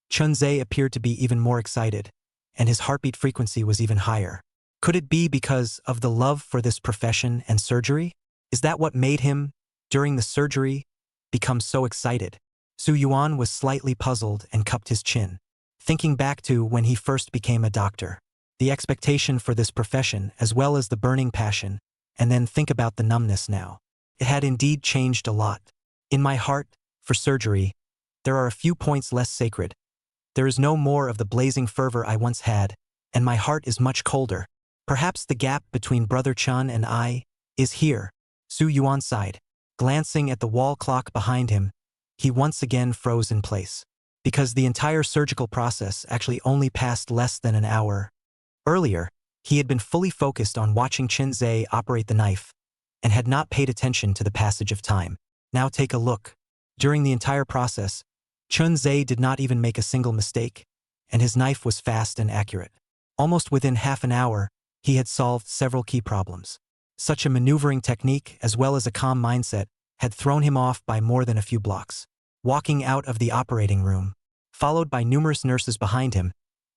Chun Ze appeared to be even more excited, and his heartbeat frequency was even higher. Could it be because of the love for this profession and surgery? Is that what made him, during the surgery, become so excited? Su Yuan was slightly puzzled and cupped his chin, thinking back to when he first became a doctor. The expectation for this profession as well as the burning passion, and then think about the numbness now. It had indeed changed a lot. In my heart, for surgery, there are a few points less sacred. There is no more of the blazing fervor I once had, and my heart is much colder. Perhaps the gap between Brother Chun and I is here. Su Yuan sighed. Glancing at the wall clock behind him, he once again froze in place. Because the entire surgical process actually only passed less than an hour. Earlier, he had been fully focused on watching Chun Ze operate the knife, and had not paid attention to the passage of time. Now take a look. During the entire process, Chun Ze did not even make a single mistake, and his knife was fast and accurate. Almost within half an hour, he had solved several key problems. Such a maneuvering technique, as well as a calm mindset, had thrown him off by more than a few blocks. Walking out of the operating room, followed by numerous nurses behind him,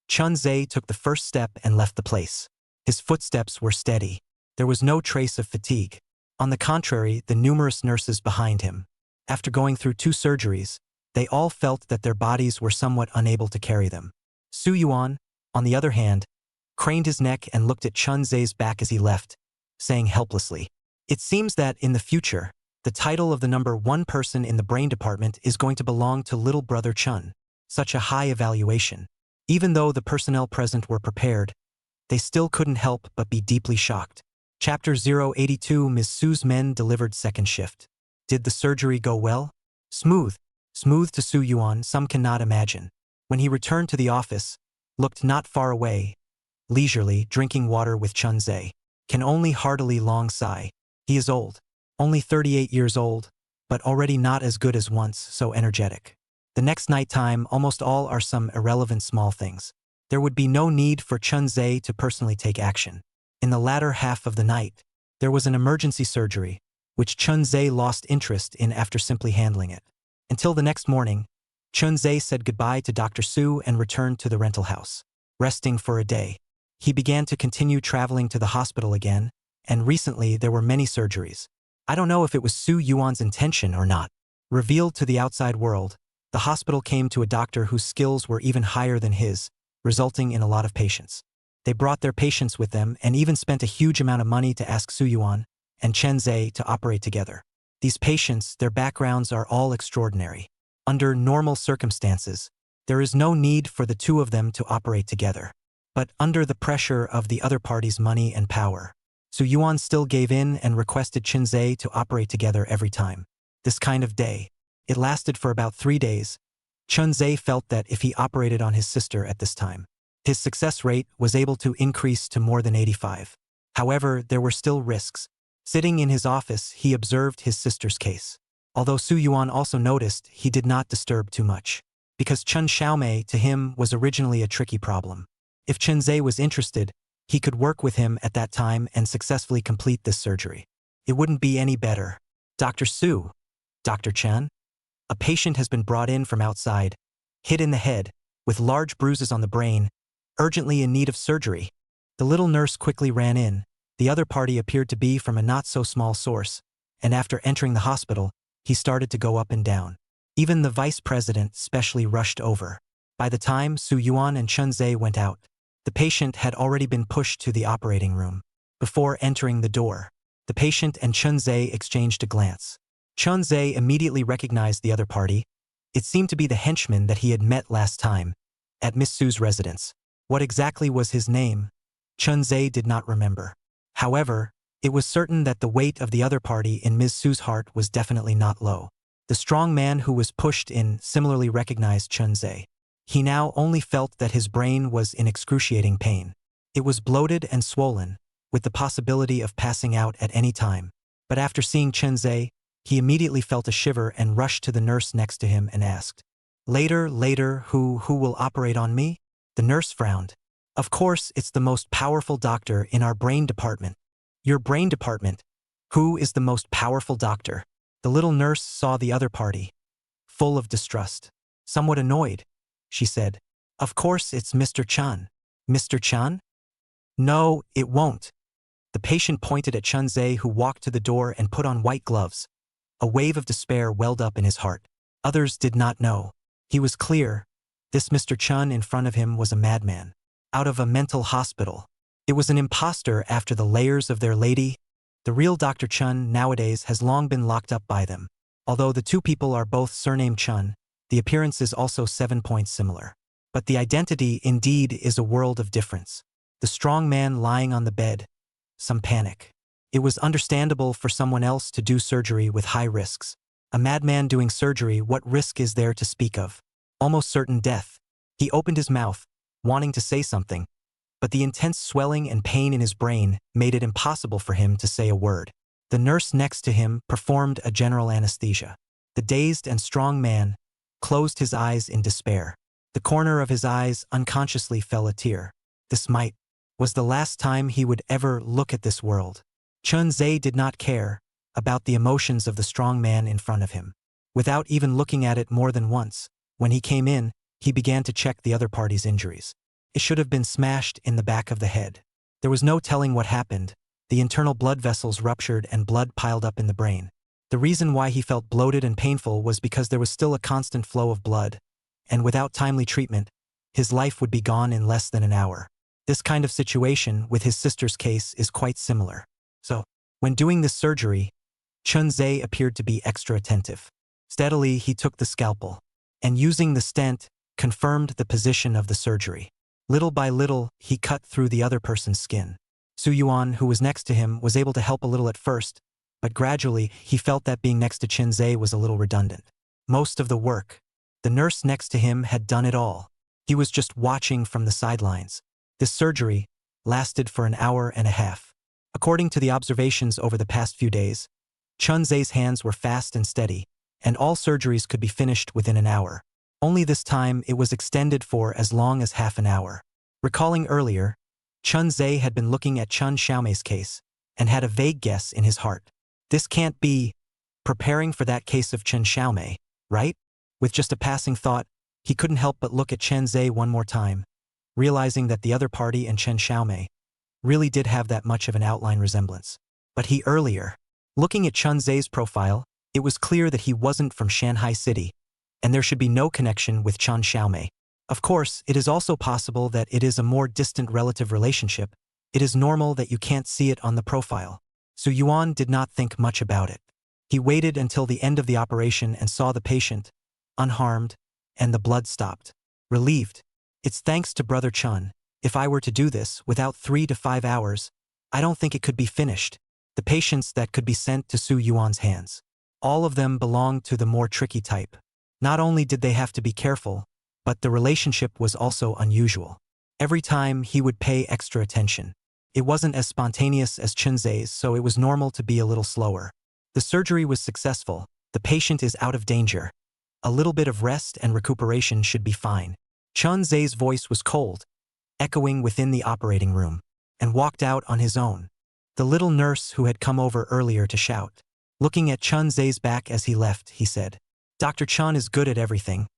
Chun Ze took the first step and left the place. His footsteps were steady. There was no trace of fatigue. On the contrary, the numerous nurses behind him, after going through 2 surgeries, they all felt that their bodies were somewhat unable to carry them. Su Yuan, on the other hand, craned his neck and looked at Chun Ze's back as he left, saying helplessly, "It seems that in the future, the title of the number 1 person in the brain department is going to belong to little brother Chun." Such a high evaluation. Even though the personnel present were prepared, they still couldn't help but be deeply shocked. Chapter 082. Ms. Su's men delivered second shift. Did the surgery go well? Smooth. Smooth to Su Yuan, some cannot imagine. When he returned to the office, looked not far away, leisurely drinking water with Chun Ze, can only heartily long sigh. He is old. Only 38 years old, but already not as good as once, so energetic. The next night time, almost all are some irrelevant small things. There would be no need for Chun Ze to personally take action. In the latter half of the night, there was an emergency surgery, which Chun Ze lost interest in after simply handling it. Until the next morning, Chun Ze said goodbye to Dr. Su and returned to the rental house, resting for a day. He began to continue traveling to the hospital again, and recently there were many surgeries. I don't know if it was Su Yuan's intention or not. Revealed to the outside world, the hospital came to a doctor whose skills were even higher than his, resulting in a lot of patients. They brought their patients with them and even spent a huge amount of money to ask Su Yuan and Chun Ze to operate together. These patients, their backgrounds are all extraordinary. Under normal circumstances, There is no need for the two of them to operate together. But under the pressure of the other party's money and power, Su Yuan still gave in and requested Chun Ze to operate together every time. This kind of day. It lasted for about 3 days. Chun Ze felt that if he operated on his sister at this time, his success rate was able to increase to more than 85. However, there were still risks. Sitting in his office, he observed his sister's case. Although Su Yuan also noticed, he did not disturb too much. Because Chun Xiaomei to him was originally a tricky problem. If Chun Ze was interested, he could work with him at that time and successfully complete this surgery. It wouldn't be any better. Dr. Su. Dr. Chen? A patient has been brought in from outside, hit in the head, with large bruises on the brain, urgently in need of surgery. The little nurse quickly ran in. The other party appeared to be from a not-so-small source, and after entering the hospital, he started to go up and down. Even the vice president specially rushed over. By the time Su Yuan and Chun Ze went out, the patient had already been pushed to the operating room. Before entering the door, the patient and Chun Ze exchanged a glance. Chun Ze immediately recognized the other party. It seemed to be the henchman that he had met last time, at Miss Su's residence. What exactly was his name? Chun Ze did not remember. However, it was certain that the weight of the other party in Miss Su's heart was definitely not low. The strong man who was pushed in similarly recognized Chun Ze. He now only felt that his brain was in excruciating pain. It was bloated and swollen, with the possibility of passing out at any time. But after seeing Chun Ze, he immediately felt a shiver and rushed to the nurse next to him and asked, Later, who will operate on me? The nurse frowned. Of course, it's the most powerful doctor in our brain department. Your brain department? Who is the most powerful doctor? The little nurse saw the other party, full of distrust. Somewhat annoyed, she said, Of course it's Mr. Chan. Mr. Chan? No, it won't. The patient pointed at Chun Ze, who walked to the door and put on white gloves. A wave of despair welled up in his heart. Others did not know. He was clear. This Mr. Chun in front of him was a madman. Out of a mental hospital. It was an impostor after the layers of their lady. The real Dr. Chun nowadays has long been locked up by them. Although the two people are both surnamed Chun, the appearance is also 7 points similar. But the identity indeed is a world of difference. The strong man lying on the bed. Some panic. It was understandable for someone else to do surgery with high risks. A madman doing surgery, what risk is there to speak of? Almost certain death. He opened his mouth, wanting to say something, but the intense swelling and pain in his brain made it impossible for him to say a word. The nurse next to him performed a general anesthesia. The dazed and strong man closed his eyes in despair. The corner of his eyes unconsciously fell a tear. This was the last time he would ever look at this world. Chun Ze did not care about the emotions of the strong man in front of him. Without even looking at it more than once, when he came in, he began to check the other party's injuries. It should have been smashed in the back of the head. There was no telling what happened. The internal blood vessels ruptured and blood piled up in the brain. The reason why he felt bloated and painful was because there was still a constant flow of blood, and without timely treatment, his life would be gone in less than an hour. This kind of situation with his sister's case is quite similar. So, when doing this surgery, Chun Ze appeared to be extra attentive. Steadily, he took the scalpel, and using the stent, confirmed the position of the surgery. Little by little, he cut through the other person's skin. Su Yuan, who was next to him, was able to help a little at first, but gradually, he felt that being next to Chun Ze was a little redundant. Most of the work, the nurse next to him had done it all. He was just watching from the sidelines. This surgery lasted for an hour and a half. According to the observations over the past few days, Chun Ze's hands were fast and steady, and all surgeries could be finished within an hour. Only this time it was extended for as long as half an hour. Recalling earlier, Chun Ze had been looking at Chun Xiaomei's case, and had a vague guess in his heart. This can't be preparing for that case of Chun Xiaomei, right? With just a passing thought, he couldn't help but look at Chun Ze one more time, realizing that the other party and Chun Xiaomei really did have that much of an outline resemblance. But looking at Chun Ze's profile, it was clear that he wasn't from Shanghai City, and there should be no connection with Chun Xiaomei. Of course, it is also possible that it is a more distant relative relationship. It is normal that you can't see it on the profile. Su Yuan did not think much about it. He waited until the end of the operation and saw the patient, unharmed, and the blood stopped. relieved. It's thanks to Brother Chun. If I were to do this without 3 to 5 hours, I don't think it could be finished. The patients that could be sent to Su Yuan's hands. All of them belonged to the more tricky type. Not only did they have to be careful, but the relationship was also unusual. Every time he would pay extra attention. It wasn't as spontaneous as Chun Ze's, so it was normal to be a little slower. The surgery was successful. The patient is out of danger. A little bit of rest and recuperation should be fine. Chun Ze's voice was cold, echoing within the operating room, and walked out on his own. The little nurse who had come over earlier to shout. Looking at Chun Ze's back as he left, he said, "Dr. Chun is good at everything,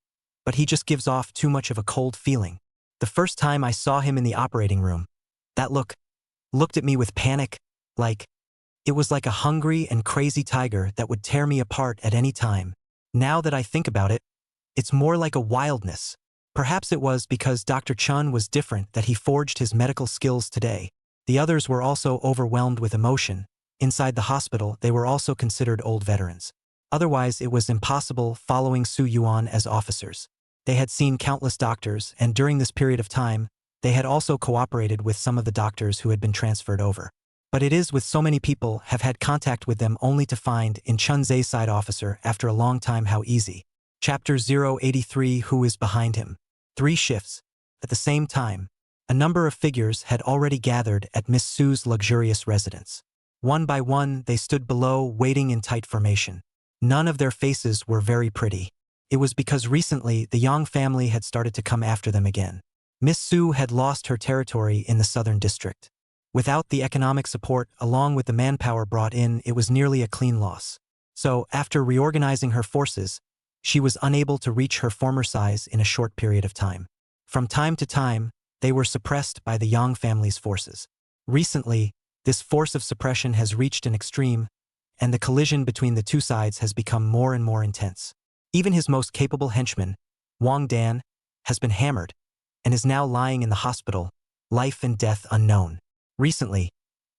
but he just gives off too much of a cold feeling." The first time I saw him in the operating room, that looked at me with panic, it was like a hungry and crazy tiger that would tear me apart at any time. Now that I think about it, it's more like a wildness. Perhaps it was because Dr. Chun was different that he forged his medical skills today. The others were also overwhelmed with emotion. Inside the hospital, they were also considered old veterans. Otherwise, it was impossible following Su Yuan as officers. They had seen countless doctors, and during this period of time, they had also cooperated with some of the doctors who had been transferred over. But it is with so many people have had contact with them only to find in Chun Ze's side officer after a long time how easy. Chapter 083 Who is behind him? 3 shifts. At the same time, a number of figures had already gathered at Miss Su's luxurious residence. One by one, they stood below, waiting in tight formation. None of their faces were very pretty. It was because recently the Yang family had started to come after them again. Miss Su had lost her territory in the southern district. Without the economic support, along with the manpower brought in, it was nearly a clean loss. So, after reorganizing her forces, she was unable to reach her former size in a short period of time. From time to time, they were suppressed by the Yang family's forces. Recently, this force of suppression has reached an extreme, and the collision between the two sides has become more and more intense. Even his most capable henchman, Wang Dan, has been hammered, and is now lying in the hospital, life and death unknown. Recently,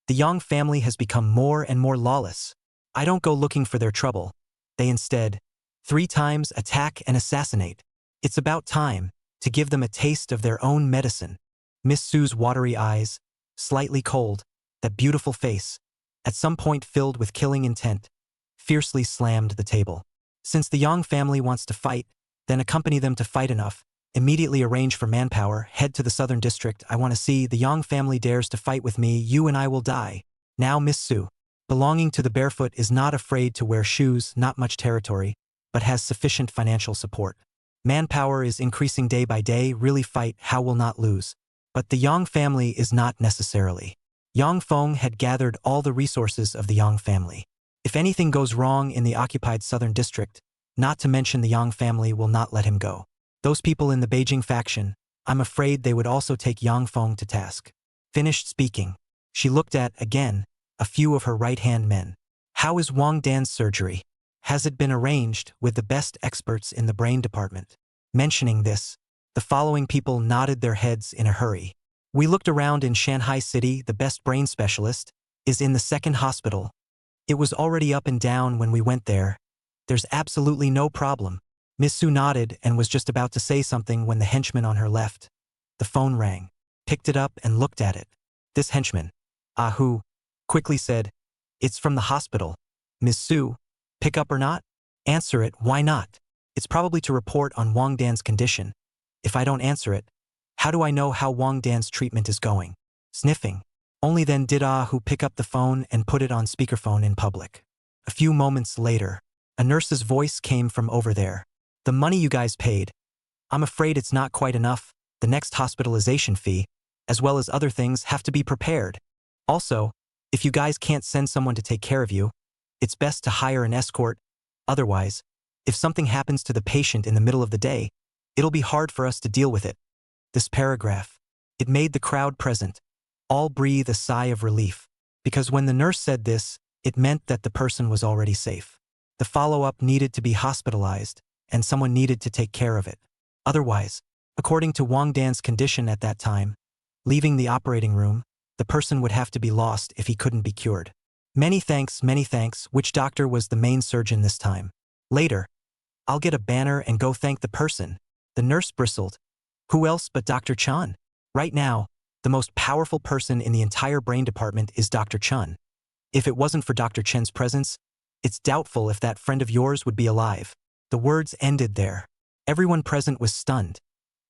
the Yang family has become more and more lawless. I don't go looking for their trouble. They instead, 3 times attack and assassinate. It's about time to give them a taste of their own medicine. Miss Su's watery eyes, slightly cold, that beautiful face, at some point filled with killing intent, fiercely slammed the table. Since the Yang family wants to fight, then accompany them to fight enough. Immediately arrange for manpower, head to the southern district. I want to see the Yang family dares to fight with me, you and I will die. Now Miss Su, belonging to the barefoot, is not afraid to wear shoes, not much territory, but has sufficient financial support. Manpower is increasing day by day, really fight, how will not lose. But the Yang family is not necessarily. Yang Feng had gathered all the resources of the Yang family. If anything goes wrong in the occupied southern district, not to mention the Yang family will not let him go. Those people in the Beijing faction, I'm afraid they would also take Yang Feng to task. Finished speaking, she looked at, again, a few of her right-hand men. How is Wang Dan's surgery? Has it been arranged with the best experts in the brain department? Mentioning this, the following people nodded their heads in a hurry. We looked around in Shanghai City. The best brain specialist is in the second hospital. It was already up and down when we went there. There's absolutely no problem. Miss Su nodded and was just about to say something when the henchman on her left. The phone rang, picked it up and looked at it. This henchman, Ahu, quickly said, "It's from the hospital. Miss Su, pick up or not? Answer it, why not? It's probably to report on Wang Dan's condition. If I don't answer it, how do I know how Wang Dan's treatment is going?" Sniffing. Only then did Ahu pick up the phone and put it on speakerphone in public. A few moments later, a nurse's voice came from over there. "The money you guys paid, I'm afraid it's not quite enough. The next hospitalization fee, as well as other things, have to be prepared. Also, if you guys can't send someone to take care of you, it's best to hire an escort. Otherwise, if something happens to the patient in the middle of the day, it'll be hard for us to deal with it." This paragraph, it made the crowd present all breathe a sigh of relief, because when the nurse said this, it meant that the person was already safe. The follow-up needed to be hospitalized, and someone needed to take care of it. Otherwise, according to Wang Dan's condition at that time, leaving the operating room, the person would have to be lost if he couldn't be cured. Many thanks, which doctor was the main surgeon this time? Later, I'll get a banner and go thank the person. The nurse bristled. Who else but Dr. Chun? Right now, the most powerful person in the entire brain department is Dr. Chun. If it wasn't for Dr. Chen's presence, it's doubtful if that friend of yours would be alive. The words ended there. Everyone present was stunned.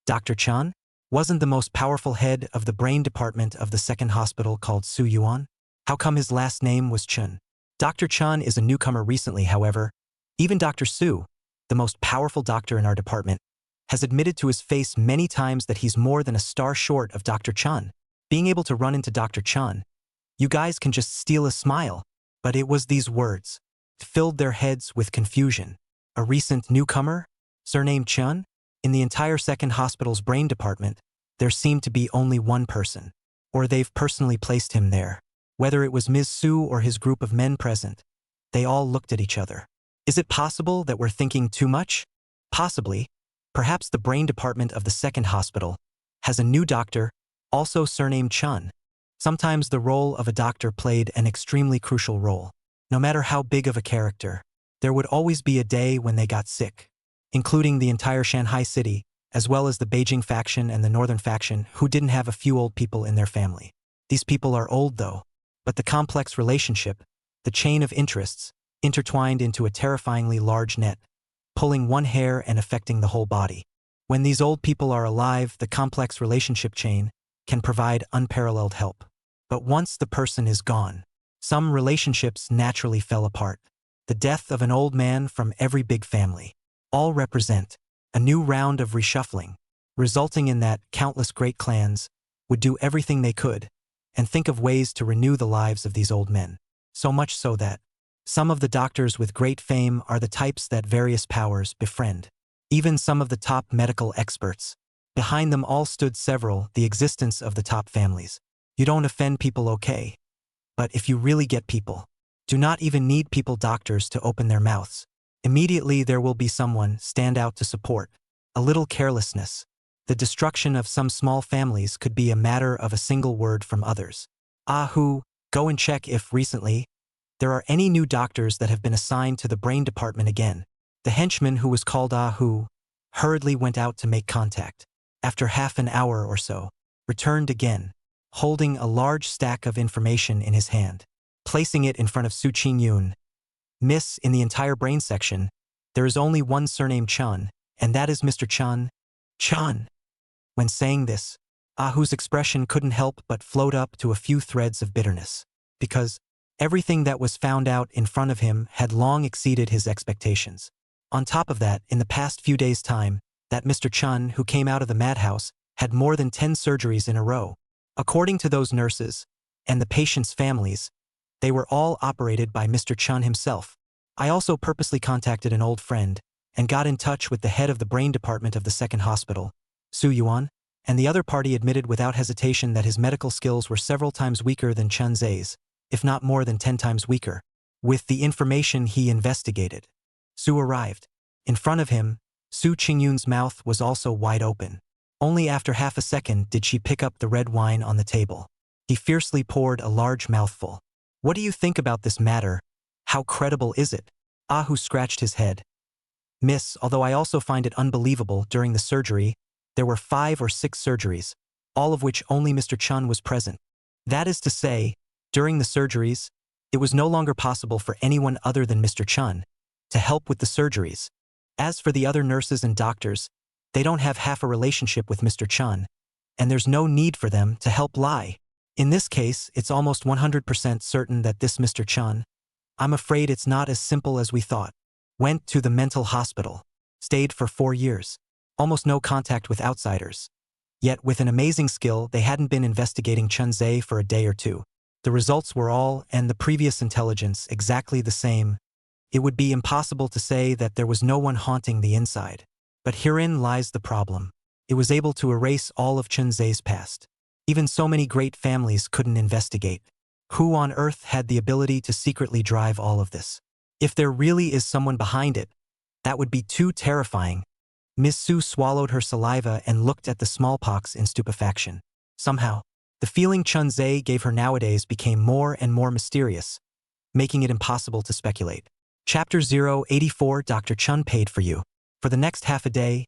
Dr. Chun wasn't the most powerful head of the brain department of the second hospital called Su Yuan? How come his last name was Chun? Dr. Chun is a newcomer recently, however. Even Dr. Su, the most powerful doctor in our department, has admitted to his face many times that he's more than a star short of Dr. Chun. Being able to run into Dr. Chun, you guys can just steal a smile. But it was these words filled their heads with confusion. A recent newcomer, surnamed Chun? In the entire second hospital's brain department, there seemed to be only one person, or they've personally placed him there. Whether it was Ms. Su or his group of men present, they all looked at each other. Is it possible that we're thinking too much? Possibly. Perhaps the brain department of the second hospital has a new doctor, also surnamed Chun. Sometimes the role of a doctor played an extremely crucial role. No matter how big of a character, there would always be a day when they got sick, including the entire Shanghai city, as well as the Beijing faction and the northern faction who didn't have a few old people in their family. These people are old though, but the complex relationship, the chain of interests, intertwined into a terrifyingly large net, pulling one hair and affecting the whole body. When these old people are alive, the complex relationship chain can provide unparalleled help. But once the person is gone, some relationships naturally fell apart. The death of an old man from every big family all represent a new round of reshuffling, resulting in that countless great clans would do everything they could and think of ways to renew the lives of these old men. So much so that some of the doctors with great fame are the types that various powers befriend. Even some of the top medical experts. Behind them all stood several, the existence of the top families. You don't offend people, okay? But if you really get people, do not even need people doctors to open their mouths. Immediately there will be someone stand out to support. A little carelessness. The destruction of some small families could be a matter of a single word from others. Who, go and check if recently there are any new doctors that have been assigned to the brain department again. The henchman who was called Who hurriedly went out to make contact. After half an hour or so, returned again, holding a large stack of information in his hand, placing it in front of Su Qingyun. Miss, in the entire brain section, there is only one surname Chun, and that is Mr. Chun. Chun! When saying this, Who's expression couldn't help but float up to a few threads of bitterness, because everything that was found out in front of him had long exceeded his expectations. On top of that, in the past few days' time, that Mr. Chun, who came out of the madhouse, had more than 10 surgeries in a row. According to those nurses and the patients' families, they were all operated by Mr. Chun himself. I also purposely contacted an old friend and got in touch with the head of the brain department of the second hospital, Su Yuan, and the other party admitted without hesitation that his medical skills were several times weaker than Chun Ze's, if not more than 10 times weaker. With the information he investigated, Su arrived. In front of him, Su Qingyun's mouth was also wide open. Only after half a second did she pick up the red wine on the table. He fiercely poured a large mouthful. What do you think about this matter? How credible is it? Who scratched his head. Miss, although I also find it unbelievable, during the surgery, there were 5 or 6 surgeries, all of which only Mr. Chun was present. That is to say, during the surgeries, it was no longer possible for anyone other than Mr. Chun to help with the surgeries. As for the other nurses and doctors, they don't have half a relationship with Mr. Chun, and there's no need for them to help lie. In this case, it's almost 100% certain that this Mr. Chun, I'm afraid it's not as simple as we thought, went to the mental hospital, stayed for 4 years, almost no contact with outsiders. Yet with an amazing skill, they hadn't been investigating Chun Ze for a day or two. The results were all, and the previous intelligence, exactly the same. It would be impossible to say that there was no one haunting the inside. But herein lies the problem. It was able to erase all of Chun Ze's past. Even so many great families couldn't investigate. Who on earth had the ability to secretly drive all of this? If there really is someone behind it, that would be too terrifying. Miss Su swallowed her saliva and looked at the smallpox in stupefaction. Somehow, the feeling Chun Ze gave her nowadays became more and more mysterious, making it impossible to speculate. Chapter 084 Dr. Chun paid for you. For the next half a day,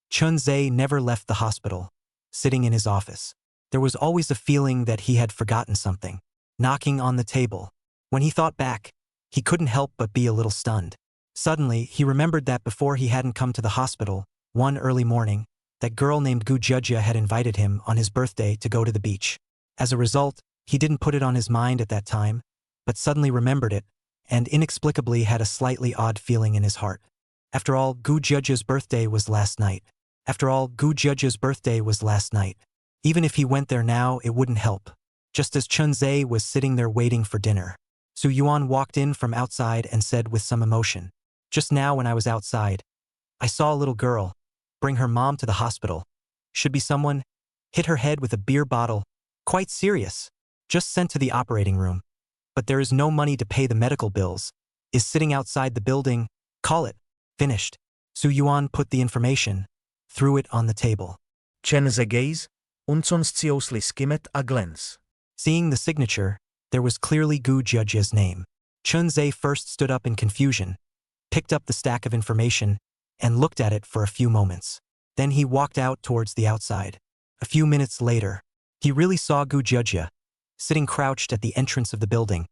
Chun Ze never left the hospital, sitting in his office. There was always a feeling that he had forgotten something. Knocking on the table. When he thought back, he couldn't help but be a little stunned. Suddenly, he remembered that before he hadn't come to the hospital, one early morning, that girl named Gu Jujia had invited him on his birthday to go to the beach. As a result, he didn't put it on his mind at that time, but suddenly remembered it, and inexplicably had a slightly odd feeling in his heart. After all, Gu Jujia's birthday was last night. Even if he went there now, it wouldn't help. Just as Chun Ze was sitting there waiting for dinner, Su Yuan walked in from outside and said with some emotion, "Just now when I was outside, I saw a little girl bring her mom to the hospital. Should be someone hit her head with a beer bottle. Quite serious. Just sent to the operating room. But there is no money to pay the medical bills. Is sitting outside the building. Call it. Finished." Su Yuan put the information, threw it on the table. Chun Ze gaze, unconsciously skimmed a glance. Seeing the signature, there was clearly Gu Jujia's name. Chun Ze first stood up in confusion, picked up the stack of information, and looked at it for a few moments. Then he walked out towards the outside. A few minutes later, he really saw Gu Jujia, sitting crouched at the entrance of the building,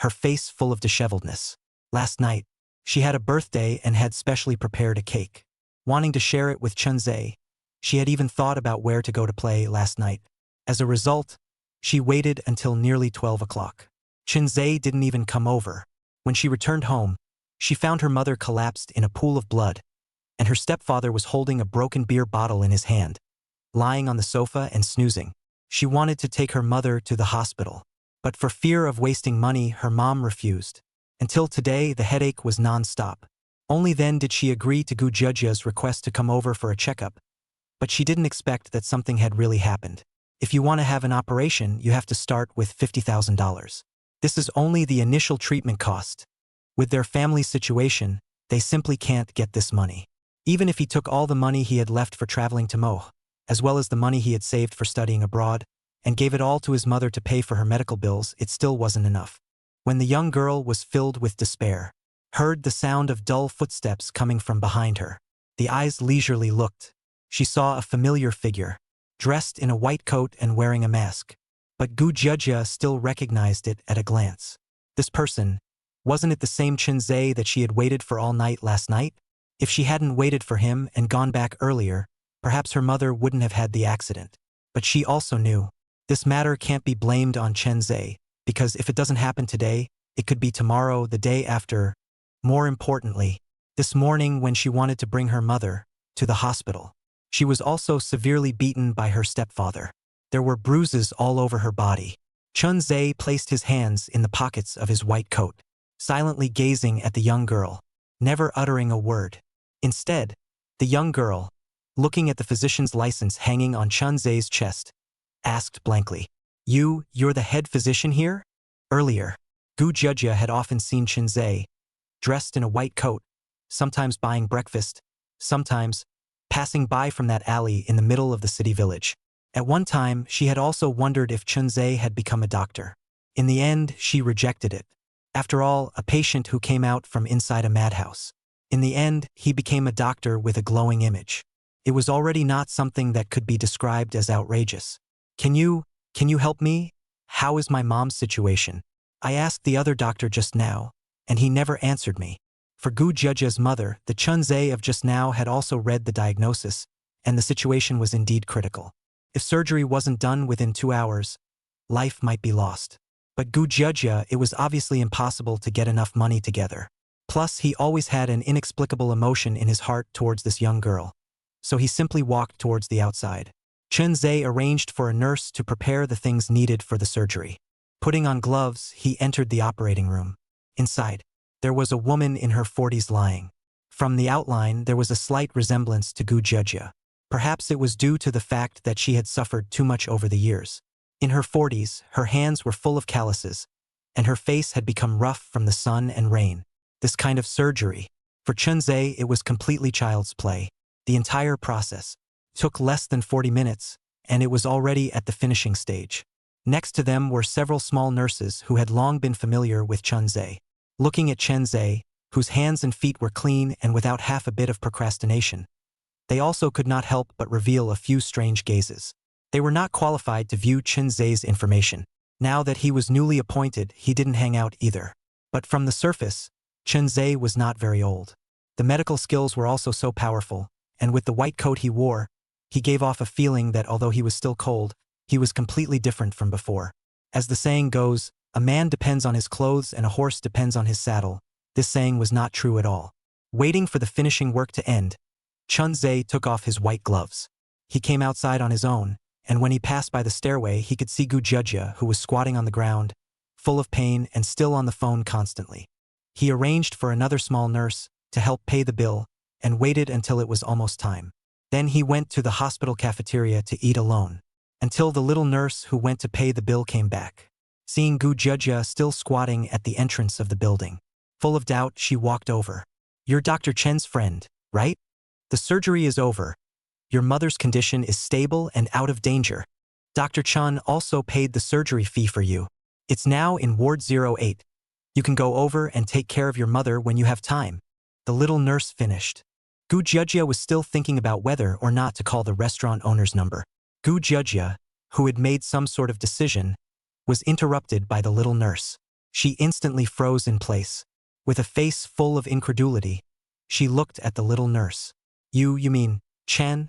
her face full of disheveledness. Last night, she had a birthday and had specially prepared a cake. Wanting to share it with Chun Ze, she had even thought about where to go to play last night. As a result, she waited until nearly 12 o'clock. Chun Ze didn't even come over. When she returned home, she found her mother collapsed in a pool of blood, and her stepfather was holding a broken beer bottle in his hand, lying on the sofa and snoozing. She wanted to take her mother to the hospital, but for fear of wasting money, her mom refused. Until today, the headache was non-stop. Only then did she agree to Gu Jujia's request to come over for a checkup, but she didn't expect that something had really happened. If you want to have an operation, you have to start with $50,000. This is only the initial treatment cost. With their family situation, they simply can't get this money. Even if he took all the money he had left for traveling to Mo, as well as the money he had saved for studying abroad, and gave it all to his mother to pay for her medical bills, it still wasn't enough. When the young girl was filled with despair, heard the sound of dull footsteps coming from behind her, the eyes leisurely looked. She saw a familiar figure, dressed in a white coat and wearing a mask. But Gu Jujia still recognized it at a glance. This person, wasn't it the same Chun Ze that she had waited for all night last night? If she hadn't waited for him and gone back earlier, perhaps her mother wouldn't have had the accident. But she also knew, this matter can't be blamed on Chun Ze, because if it doesn't happen today, it could be tomorrow, the day after. More importantly, this morning when she wanted to bring her mother to the hospital, she was also severely beaten by her stepfather. There were bruises all over her body. Chun Ze placed his hands in the pockets of his white coat, silently gazing at the young girl, never uttering a word. Instead, the young girl, looking at the physician's license hanging on Chun Ze's chest, asked blankly, "You're the head physician here?" Earlier, Gu Jujia had often seen Chun Ze, dressed in a white coat, sometimes buying breakfast, sometimes passing by from that alley in the middle of the city village. At one time, she had also wondered if Chun Ze had become a doctor. In the end, she rejected it. After all, a patient who came out from inside a madhouse. In the end, he became a doctor with a glowing image. It was already not something that could be described as outrageous. Can you help me? How is my mom's situation? I asked the other doctor just now, and he never answered me. For Gu Jujia's mother, the Chun Ze of just now had also read the diagnosis, and the situation was indeed critical. If surgery wasn't done within 2 hours, life might be lost. But Gu Jujia, it was obviously impossible to get enough money together. Plus, he always had an inexplicable emotion in his heart towards this young girl. So he simply walked towards the outside. Chun Ze arranged for a nurse to prepare the things needed for the surgery. Putting on gloves, he entered the operating room. Inside, there was a woman in her 40s lying. From the outline, there was a slight resemblance to Gu Jujia. Perhaps it was due to the fact that she had suffered too much over the years. In her 40s, her hands were full of calluses, and her face had become rough from the sun and rain. This kind of surgery, for Chun Ze, it was completely child's play. The entire process took less than 40 minutes, and it was already at the finishing stage. Next to them were several small nurses who had long been familiar with Chun Ze. Looking at Chun Ze, whose hands and feet were clean and without half a bit of procrastination, They also could not help but reveal a few strange gazes. They were not qualified to view Chun Ze's information. Now that he was newly appointed, he didn't hang out either. But from the surface, Chun Ze was not very old. The medical skills were also so powerful, and with the white coat he wore, he gave off a feeling that although he was still cold, he was completely different from before. As the saying goes, a man depends on his clothes and a horse depends on his saddle. This saying was not true at all. Waiting for the finishing work to end, Chun Ze took off his white gloves. He came outside on his own, and when he passed by the stairway he could see Gu Jujia, who was squatting on the ground, full of pain and still on the phone constantly. He arranged for another small nurse to help pay the bill and waited until it was almost time. Then he went to the hospital cafeteria to eat alone, until the little nurse who went to pay the bill came back. Seeing Gu Jujia still squatting at the entrance of the building, full of doubt, she walked over. "You're Dr. Chen's friend, right? The surgery is over. Your mother's condition is stable and out of danger. Dr. Chun also paid the surgery fee for you. It's now in Ward 08. You can go over and take care of your mother when you have time." The little nurse finished. Gu Jujia was still thinking about whether or not to call the restaurant owner's number. Gu Jujia, who had made some sort of decision, was interrupted by the little nurse. She instantly froze in place. With a face full of incredulity, she looked at the little nurse. You mean, Chan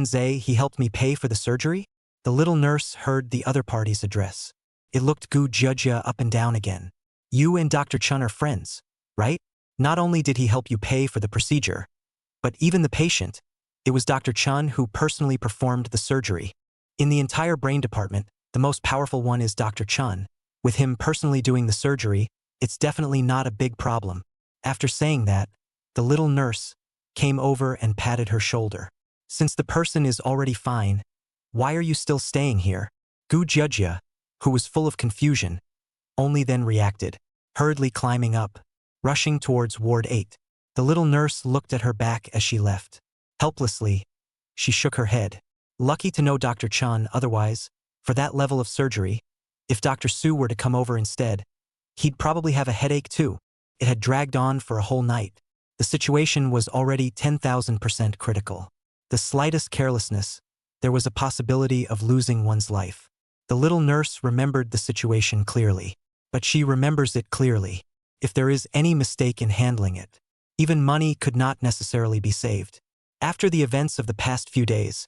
Ze, he helped me pay for the surgery?" The little nurse heard the other party's address. It looked Gu Jujia up and down again. "You and Dr. Chun are friends, right? Not only did he help you pay for the procedure, but even the patient. It was Dr. Chun who personally performed the surgery. In the entire brain department, the most powerful one is Dr. Chun. With him personally doing the surgery, it's definitely not a big problem." After saying that, the little nurse came over and patted her shoulder. "Since the person is already fine, why are you still staying here?" Gu Jujia, who was full of confusion, only then reacted, hurriedly climbing up, rushing towards Ward 8. The little nurse looked at her back as she left. Helplessly, she shook her head. Lucky to know Dr. Chun otherwise, for that level of surgery, if Dr. Su were to come over instead, he'd probably have a headache too. It had dragged on for a whole night. The situation was already 10,000% critical. The slightest carelessness, there was a possibility of losing one's life. The little nurse remembered the situation clearly, but she remembers it clearly. If there is any mistake in handling it, even money could not necessarily be saved. After the events of the past few days,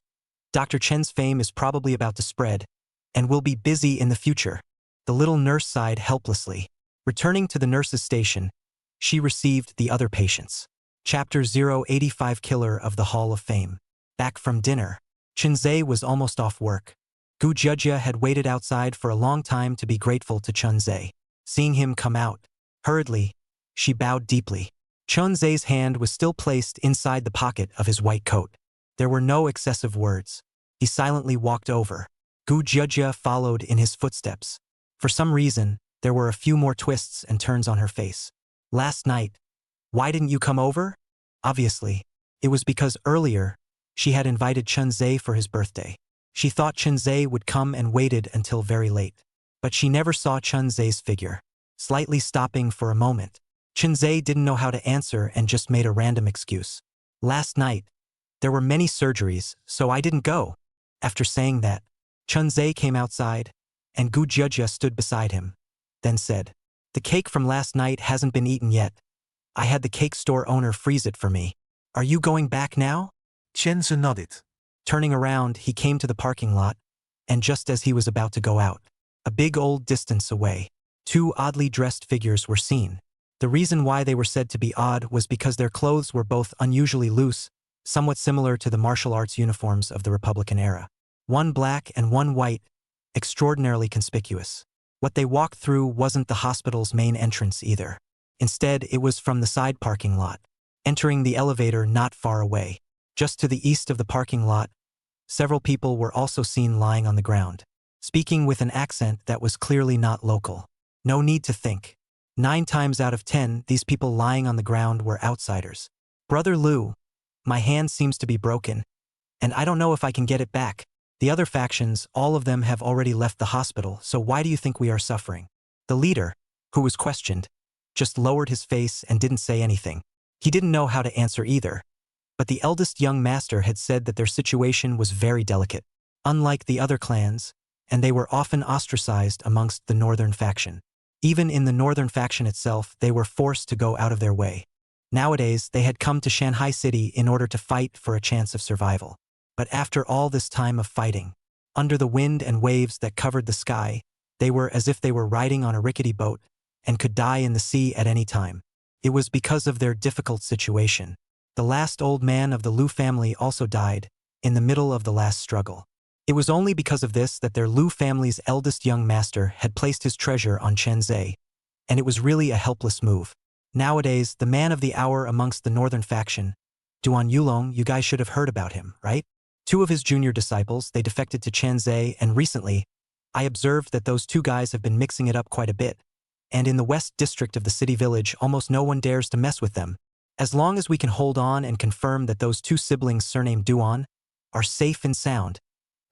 Dr. Chen's fame is probably about to spread and will be busy in the future. The little nurse sighed helplessly. Returning to the nurse's station, she received the other patients. Chapter 085, Killer of the Hall of Fame. Back from dinner, Chun Ze was almost off work. Gu Jujia had waited outside for a long time to be grateful to Chun Ze. Seeing him come out, hurriedly, she bowed deeply. Chun Ze's hand was still placed inside the pocket of his white coat. There were no excessive words. He silently walked over. Gu Jujia followed in his footsteps. For some reason, there were a few more twists and turns on her face. "Last night, why didn't you come over?" Obviously, it was because earlier, she had invited Chun Ze for his birthday. She thought Chun Ze would come and waited until very late. But she never saw Chun Ze's figure. Slightly stopping for a moment, Chun Ze didn't know how to answer and just made a random excuse. "Last night, there were many surgeries, so I didn't go." After saying that, Chun Ze came outside, and Gu Jujia stood beside him, then said, "The cake from last night hasn't been eaten yet. I had the cake store owner freeze it for me. Are you going back now?" Chun Ze nodded. Turning around, he came to the parking lot, and just as he was about to go out, a big old distance away, two oddly dressed figures were seen. The reason why they were said to be odd was because their clothes were both unusually loose, somewhat similar to the martial arts uniforms of the Republican era. One black and one white, extraordinarily conspicuous. What they walked through wasn't the hospital's main entrance either. Instead, it was from the side parking lot, entering the elevator not far away. Just to the east of the parking lot, several people were also seen lying on the ground, speaking with an accent that was clearly not local. No need to think. 9 times out of 10, these people lying on the ground were outsiders. "Brother Liu, my hand seems to be broken, and I don't know if I can get it back. The other factions, all of them have already left the hospital, so why do you think we are suffering?" The leader, who was questioned, just lowered his face and didn't say anything. He didn't know how to answer either. But the eldest young master had said that their situation was very delicate, unlike the other clans, and they were often ostracized amongst the northern faction. Even in the northern faction itself, they were forced to go out of their way. Nowadays, they had come to Shanghai City in order to fight for a chance of survival. But after all this time of fighting, under the wind and waves that covered the sky, they were as if they were riding on a rickety boat and could die in the sea at any time. It was because of their difficult situation. The last old man of the Lu family also died, in the middle of the last struggle. It was only because of this that their Lu family's eldest young master had placed his treasure on Chun Ze, and it was really a helpless move. Nowadays, the man of the hour amongst the northern faction, Guan Yuan, you guys should have heard about him, right? 2 of his junior disciples, they defected to Chun Ze, and recently, I observed that those 2 guys have been mixing it up quite a bit, and in the west district of the city village, almost no one dares to mess with them. As long as we can hold on and confirm that those 2 siblings surnamed Duan are safe and sound,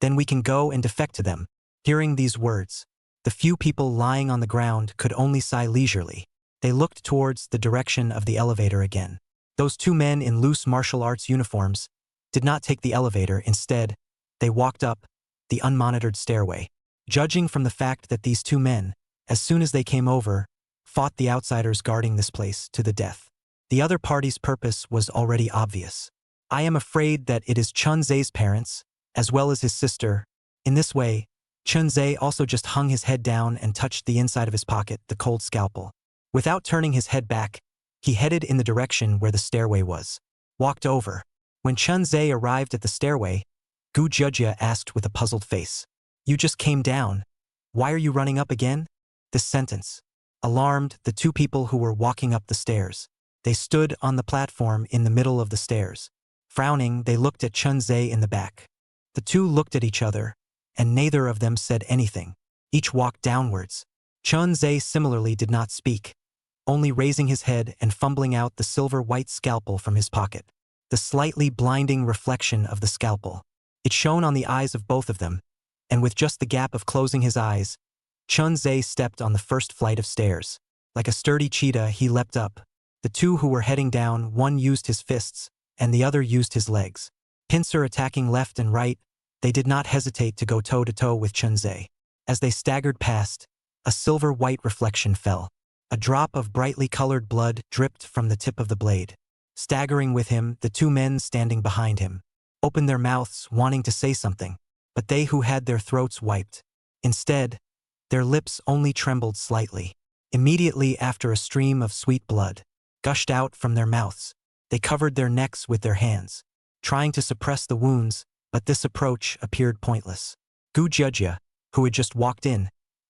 then we can go and defect to them. Hearing these words, the few people lying on the ground could only sigh leisurely. They looked towards the direction of the elevator again. Those 2 men in loose martial arts uniforms did not take the elevator. Instead, they walked up the unmonitored stairway. Judging from the fact that these 2 men, as soon as they came over, fought the outsiders guarding this place to the death. The other party's purpose was already obvious. I am afraid that it is Chun Ze's parents, as well as his sister. In this way, Chun Ze also just hung his head down and touched the inside of his pocket, the cold scalpel. Without turning his head back, he headed in the direction where the stairway was. Walked over. When Chun Ze arrived at the stairway, Gu Jujia asked with a puzzled face, "You just came down. Why are you running up again?" This sentence alarmed the 2 people who were walking up the stairs. They stood on the platform in the middle of the stairs. Frowning, they looked at Chun Ze in the back. The 2 looked at each other, and neither of them said anything. Each walked downwards. Chun Ze similarly did not speak, only raising his head and fumbling out the silver-white scalpel from his pocket. The slightly blinding reflection of the scalpel. It shone on the eyes of both of them, and with just the gap of closing his eyes, Chun Ze stepped on the first flight of stairs. Like a sturdy cheetah, he leapt up. The 2 who were heading down, one used his fists, and the other used his legs. Pincer attacking left and right, they did not hesitate to go toe-to-toe with Chun Ze. As they staggered past, a silver-white reflection fell. A drop of brightly colored blood dripped from the tip of the blade. Staggering with him, the 2 men standing behind him opened their mouths, wanting to say something, but they who had their throats wiped. Instead, their lips only trembled slightly. Immediately after, a stream of sweet blood gushed out from their mouths. They covered their necks with their hands, trying to suppress the wounds, but this approach appeared pointless. Gu Jujia, who had just walked in,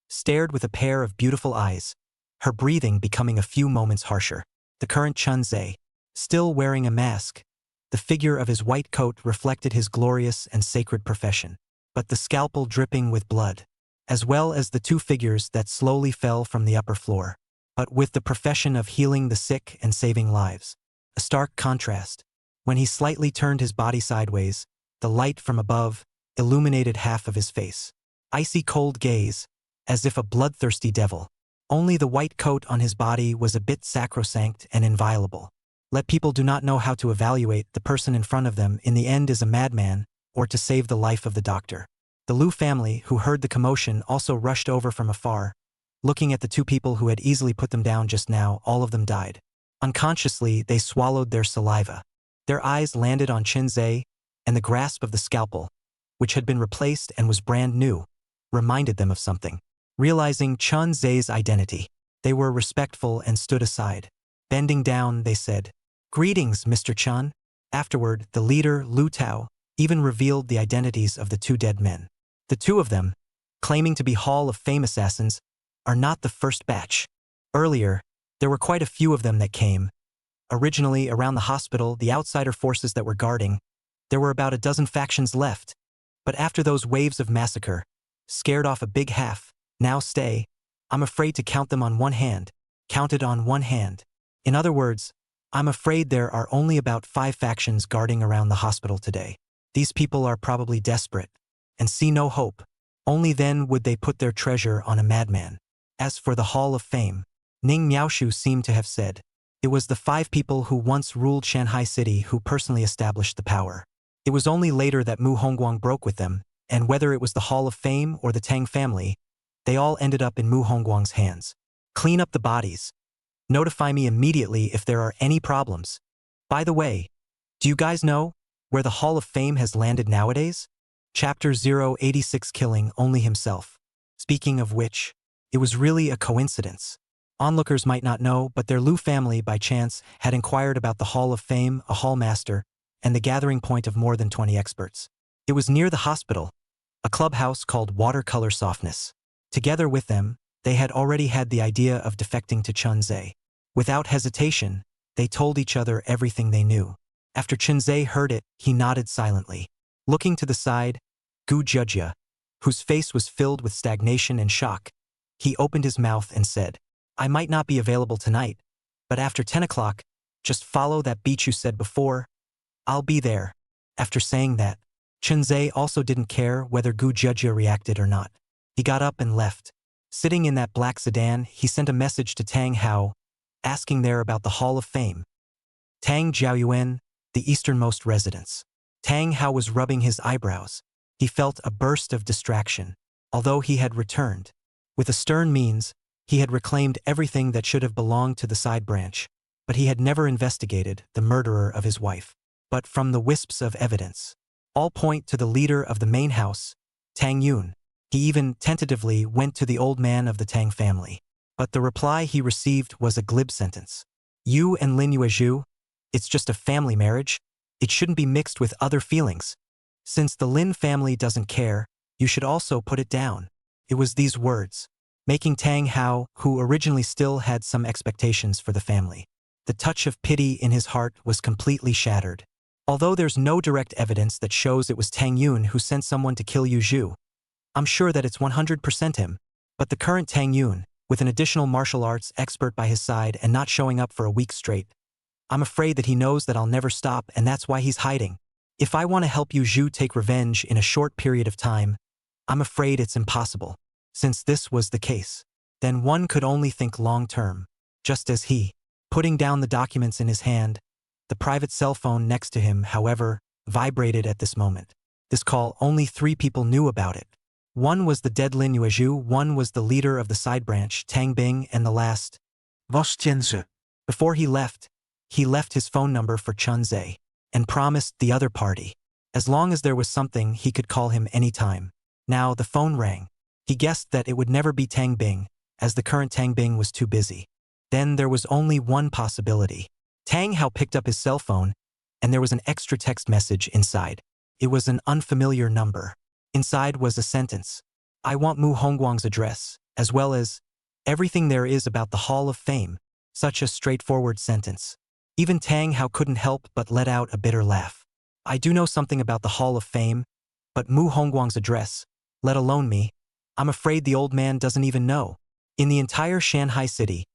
stared with a pair of beautiful eyes, her breathing becoming a few moments harsher. The current Chun Ze, still wearing a mask, the figure of his white coat reflected his glorious and sacred profession, but the scalpel dripping with blood, as well as the 2 figures that slowly fell from the upper floor, but with the profession of healing the sick and saving lives. A stark contrast. When he slightly turned his body sideways, the light from above illuminated half of his face. Icy cold gaze, as if a bloodthirsty devil. Only the white coat on his body was a bit sacrosanct and inviolable. Let people do not know how to evaluate the person in front of them in the end is a madman, or to save the life of the doctor. The Lu family, who heard the commotion, also rushed over from afar. Looking at the 2 people who had easily put them down just now, all of them died. Unconsciously, they swallowed their saliva. Their eyes landed on Chun Ze, and the grasp of the scalpel, which had been replaced and was brand new, reminded them of something. Realizing Chun Ze's identity, they were respectful and stood aside. Bending down, they said, "Greetings, Mr. Chun." Afterward, the leader, Lu Tao, even revealed the identities of the 2 dead men. The 2 of them, claiming to be Hall of Fame assassins, are not the first batch. Earlier, there were quite a few of them that came. Originally, around the hospital, the outsider forces that were guarding, there were about a dozen factions left. But after those waves of massacre, scared off a big half, now stay, I'm afraid to count them on one hand, counted on one hand. In other words, I'm afraid there are only about 5 factions guarding around the hospital today. These people are probably desperate, and see no hope. Only then would they put their treasure on a madman. As for the Hall of Fame, Ning Miaoshu seemed to have said, It was the 5 people who once ruled Shanghai City who personally established the power. It was only later that Mu Hongguang broke with them, and whether it was the Hall of Fame or the Tang family, they all ended up in Mu Hongguang's hands. Clean up the bodies. Notify me immediately if there are any problems. By the way, do you guys know where the Hall of Fame has landed nowadays? Chapter 086, Killing Only Himself. Speaking of which, it was really a coincidence. Onlookers might not know, but their Liu family, by chance, had inquired about the Hall of Fame, a hall master, and the gathering point of more than 20 experts. It was near the hospital, a clubhouse called Watercolor Softness. Together with them, they had already had the idea of defecting to Chun Ze. Without hesitation, they told each other everything they knew. After Chun Ze heard it, he nodded silently. Looking to the side, Gu Jia, whose face was filled with stagnation and shock, he opened his mouth and said, I might not be available tonight, but after 10 o'clock, just follow that beach you said before. I'll be there. After saying that, Chun Ze also didn't care whether Gu Jia reacted or not. He got up and left. Sitting in that black sedan, he sent a message to Tang Hao, asking there about the Hall of Fame. Tang Jiaoyuan, the easternmost residence. Tang Hao was rubbing his eyebrows. He felt a burst of distraction. Although he had returned, with a stern means, he had reclaimed everything that should have belonged to the side branch, but he had never investigated the murderer of his wife. But from the wisps of evidence, all point to the leader of the main house, Tang Yun. He even tentatively went to the old man of the Tang family. But the reply he received was a glib sentence. You and Lin Yuezhu, it's just a family marriage. It shouldn't be mixed with other feelings. Since the Lin family doesn't care, you should also put it down. It was these words, making Tang Hao, who originally still had some expectations for the family. The touch of pity in his heart was completely shattered. Although there's no direct evidence that shows it was Tang Yun who sent someone to kill Yu Zhu, I'm sure that it's 100% him. But the current Tang Yun, with an additional martial arts expert by his side and not showing up for a week straight, I'm afraid that he knows that I'll never stop, and that's why he's hiding. If I want to help Yu Zhu take revenge in a short period of time, I'm afraid it's impossible. Since this was the case, then one could only think long-term. Just as he, putting down the documents in his hand, the private cell phone next to him, however, vibrated at this moment. This call, only 3 people knew about it. One was the dead Lin Yuezhu, one was the leader of the side branch, Tang Bing, and the last was Chun Ze. Before he left his phone number for Chun Ze and promised the other party, as long as there was something, he could call him anytime. Now the phone rang. He guessed that it would never be Tang Bing, as the current Tang Bing was too busy. Then there was only one possibility. Tang Hao picked up his cell phone, and there was an extra text message inside. It was an unfamiliar number. Inside was a sentence. I want Mu Hongguang's address, as well as everything there is about the Hall of Fame. Such a straightforward sentence. Even Tang Hao couldn't help but let out a bitter laugh. I do know something about the Hall of Fame, but Mu Hongguang's address, let alone me, I'm afraid the old man doesn't even know. In the entire Shanghai city,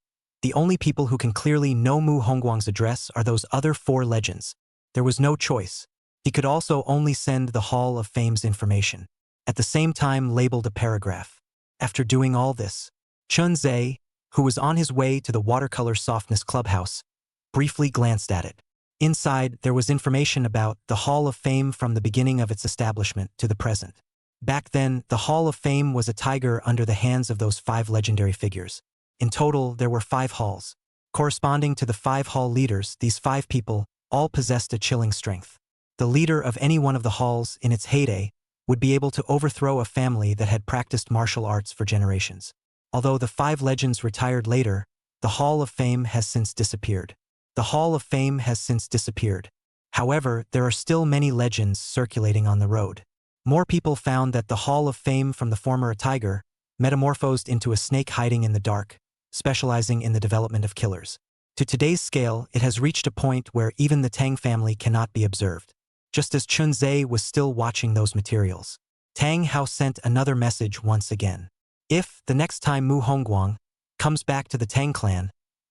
the only people who can clearly know Mu Hongguang's address are those other 4 legends. There was no choice. He could also only send the Hall of Fame's information. At the same time labeled a paragraph. After doing all this, Chun Ze, who was on his way to the Watercolor Softness clubhouse, briefly glanced at it. Inside, there was information about the Hall of Fame from the beginning of its establishment to the present. Back then, the Hall of Fame was a tiger under the hands of those 5 legendary figures. In total, there were 5 halls. Corresponding to the 5 hall leaders, these 5 people all possessed a chilling strength. The leader of any one of the halls, in its heyday, would be able to overthrow a family that had practiced martial arts for generations. Although the 5 legends retired later, the Hall of Fame has since disappeared. The Hall of Fame has since disappeared. However, there are still many legends circulating on the road. More people found that the Hall of Fame from the former tiger metamorphosed into a snake hiding in the dark, specializing in the development of killers. To today's scale, it has reached a point where even the Tang family cannot be observed. Just as Chun Ze was still watching those materials, Tang Hao sent another message once again. If, the next time Mu Hongguang comes back to the Tang clan,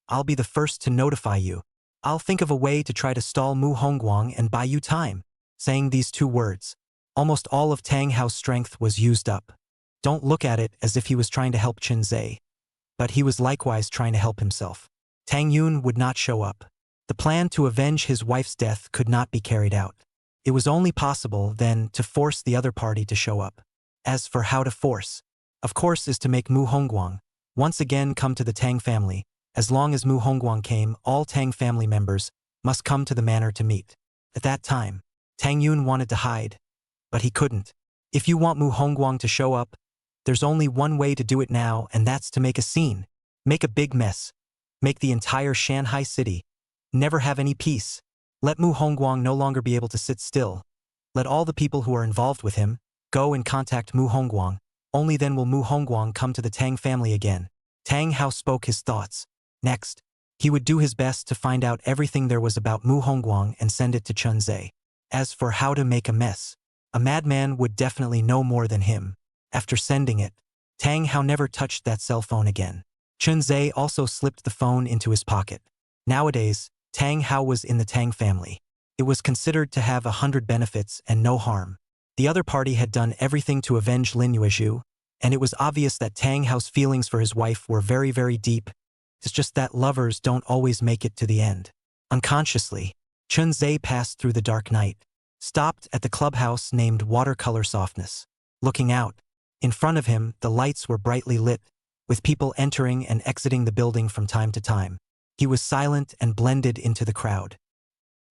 I'll be the first to notify you. I'll think of a way to try to stall Mu Hongguang and buy you time. Saying these 2 words, almost all of Tang Hao's strength was used up. Don't look at it as if he was trying to help Chun Ze, but he was likewise trying to help himself. Tang Yun would not show up. The plan to avenge his wife's death could not be carried out. It was only possible, then, to force the other party to show up. As for how to force, of course, is to make Mu Hongguang once again come to the Tang family. As long as Mu Hongguang came, all Tang family members must come to the manor to meet. At that time, Tang Yun wanted to hide, but he couldn't. If you want Mu Hongguang to show up, there's only one way to do it now, and that's to make a scene. Make a big mess. Make the entire Shanghai city never have any peace. Let Mu Hongguang no longer be able to sit still. Let all the people who are involved with him go and contact Mu Hongguang. Only then will Mu Hongguang come to the Tang family again. Tang Hao spoke his thoughts. Next, he would do his best to find out everything there was about Mu Hongguang and send it to Chun Ze. As for how to make a mess, a madman would definitely know more than him. After sending it, Tang Hao never touched that cell phone again. Chun Ze also slipped the phone into his pocket. Nowadays, Tang Hao was in the Tang family. It was considered to have 100 benefits and no harm. The other party had done everything to avenge Lin Yuezhu, and it was obvious that Tang Hao's feelings for his wife were very, very deep. It's just that lovers don't always make it to the end. Unconsciously, Chun Ze passed through the dark night, stopped at the clubhouse named Watercolor Softness. Looking out, in front of him, the lights were brightly lit, with people entering and exiting the building from time to time. He was silent and blended into the crowd.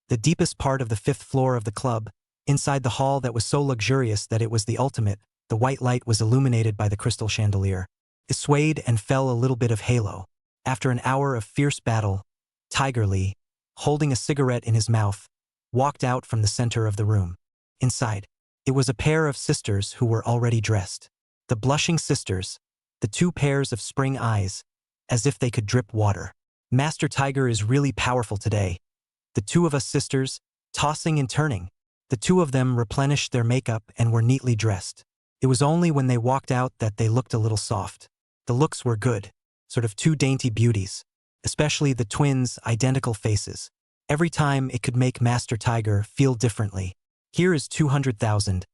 The deepest part of the 5th floor of the club, inside the hall that was so luxurious that it was the ultimate, the white light was illuminated by the crystal chandelier. It swayed and fell a little bit of halo. After an hour of fierce battle, Tiger Li, holding a cigarette in his mouth, walked out from the center of the room. Inside, it was a pair of sisters who were already dressed. The blushing sisters, the 2 pairs of spring eyes, as if they could drip water. Master Tiger is really powerful today. The 2 of us sisters, tossing and turning. The 2 of them replenished their makeup and were neatly dressed. It was only when they walked out that they looked a little soft. The looks were good, sort of 2 dainty beauties, especially the twins' identical faces. Every time it could make Master Tiger feel differently. Here is 200,000.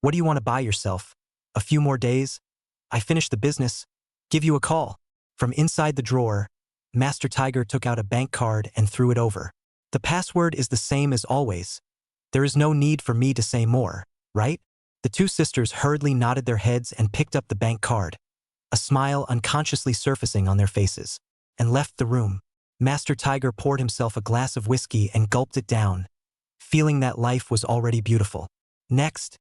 What do you want to buy yourself? A few more days? I finish the business. Give you a call. From inside the drawer, Master Tiger took out a bank card and threw it over. The password is the same as always. There is no need for me to say more, right? The 2 sisters hurriedly nodded their heads and picked up the bank card, a smile unconsciously surfacing on their faces, and left the room. Master Tiger poured himself a glass of whiskey and gulped it down, feeling that life was already beautiful. Next,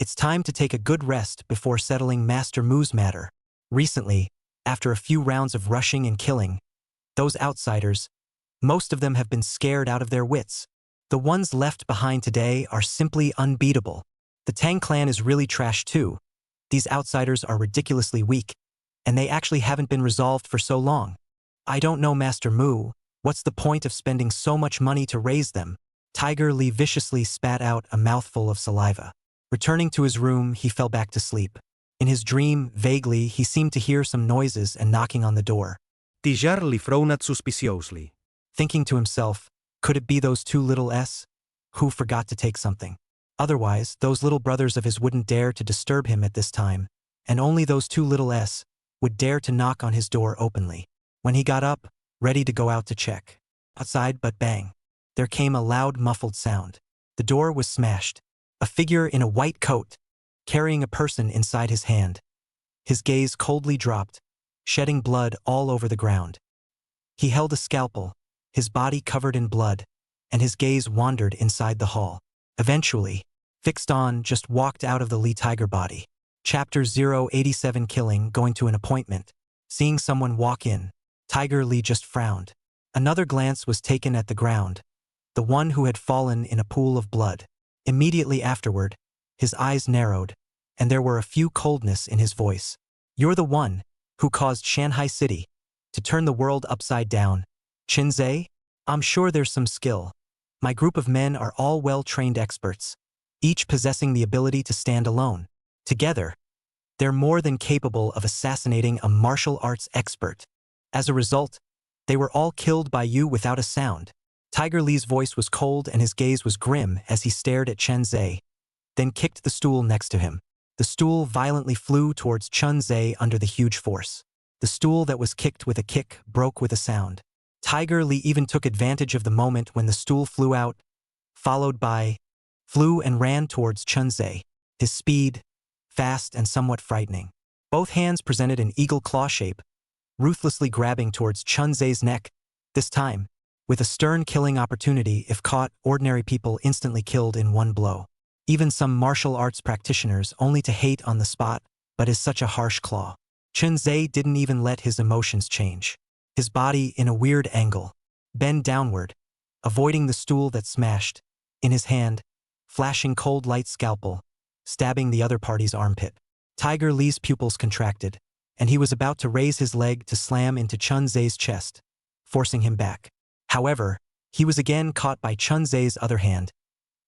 it's time to take a good rest before settling Master Mu's matter. Recently, after a few rounds of rushing and killing, those outsiders, most of them have been scared out of their wits. The ones left behind today are simply unbeatable. The Tang clan is really trash too. These outsiders are ridiculously weak, and they actually haven't been resolved for so long. I don't know, Master Mu, what's the point of spending so much money to raise them? Tiger Li viciously spat out a mouthful of saliva. Returning to his room, he fell back to sleep. In his dream, vaguely, he seemed to hear some noises and knocking on the door. Tijar li frowned suspiciously. Thinking to himself, could it be those 2 little s? Who forgot to take something? Otherwise, those little brothers of his wouldn't dare to disturb him at this time, and only those 2 little s would dare to knock on his door openly. When he got up, ready to go out to check, outside, but bang, there came a loud muffled sound. The door was smashed. A figure in a white coat, carrying a person inside his hand. His gaze coldly dropped, shedding blood all over the ground. He held a scalpel, his body covered in blood, and his gaze wandered inside the hall. Eventually, fixed on, just walked out of the Li Tiger body. Chapter 087 Killing, going to an appointment. Seeing someone walk in, Tiger Li just frowned. Another glance was taken at the ground, the one who had fallen in a pool of blood. Immediately afterward, his eyes narrowed, and there were a few coldness in his voice. You're the one who caused Shanghai City to turn the world upside down. Chun Ze? I'm sure there's some skill. My group of men are all well-trained experts, each possessing the ability to stand alone. Together, they're more than capable of assassinating a martial arts expert. As a result, they were all killed by you without a sound. Tiger Li's voice was cold and his gaze was grim as he stared at Chun Ze, then kicked the stool next to him. The stool violently flew towards Chun Ze under the huge force. The stool that was kicked with a kick broke with a sound. Tiger Li even took advantage of the moment when the stool flew out, flew and ran towards Chun Ze, his speed, fast and somewhat frightening. Both hands presented an eagle claw shape, ruthlessly grabbing towards Chun Ze's neck, this time, with a stern killing opportunity. If caught, ordinary people instantly killed in one blow. Even some martial arts practitioners only to hate on the spot, but is such a harsh claw. Chun Ze didn't even let his emotions change. His body in a weird angle, bend downward, avoiding the stool that smashed, in his hand, flashing cold light scalpel, stabbing the other party's armpit. Tiger Li's pupils contracted, and he was about to raise his leg to slam into Chun Ze's chest, forcing him back. However, he was again caught by Chun Ze's other hand,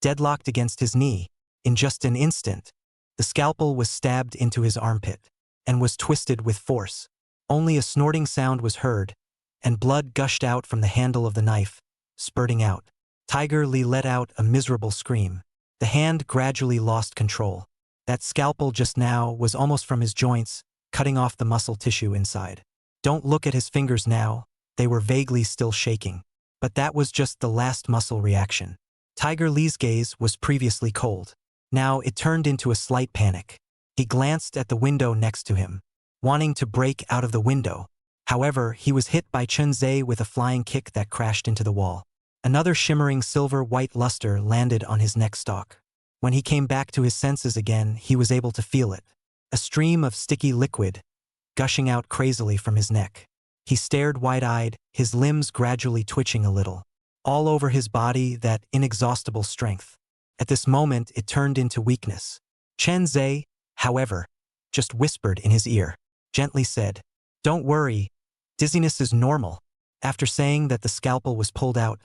deadlocked against his knee. In just an instant, the scalpel was stabbed into his armpit, and was twisted with force. Only a snorting sound was heard, and blood gushed out from the handle of the knife, spurting out. Tiger Li let out a miserable scream. The hand gradually lost control. That scalpel just now was almost from his joints, cutting off the muscle tissue inside. Don't look at his fingers now, they were vaguely still shaking. But that was just the last muscle reaction. Tiger Li's gaze was previously cold. Now it turned into a slight panic. He glanced at the window next to him, wanting to break out of the window. However, he was hit by Chun Ze with a flying kick that crashed into the wall. Another shimmering silver-white luster landed on his neck stalk. When he came back to his senses again, he was able to feel it. A stream of sticky liquid, gushing out crazily from his neck. He stared wide-eyed, his limbs gradually twitching a little. All over his body that inexhaustible strength. At this moment it turned into weakness. Chun Ze, however, just whispered in his ear, gently said, "Don't worry, dizziness is normal." After saying that the scalpel was pulled out,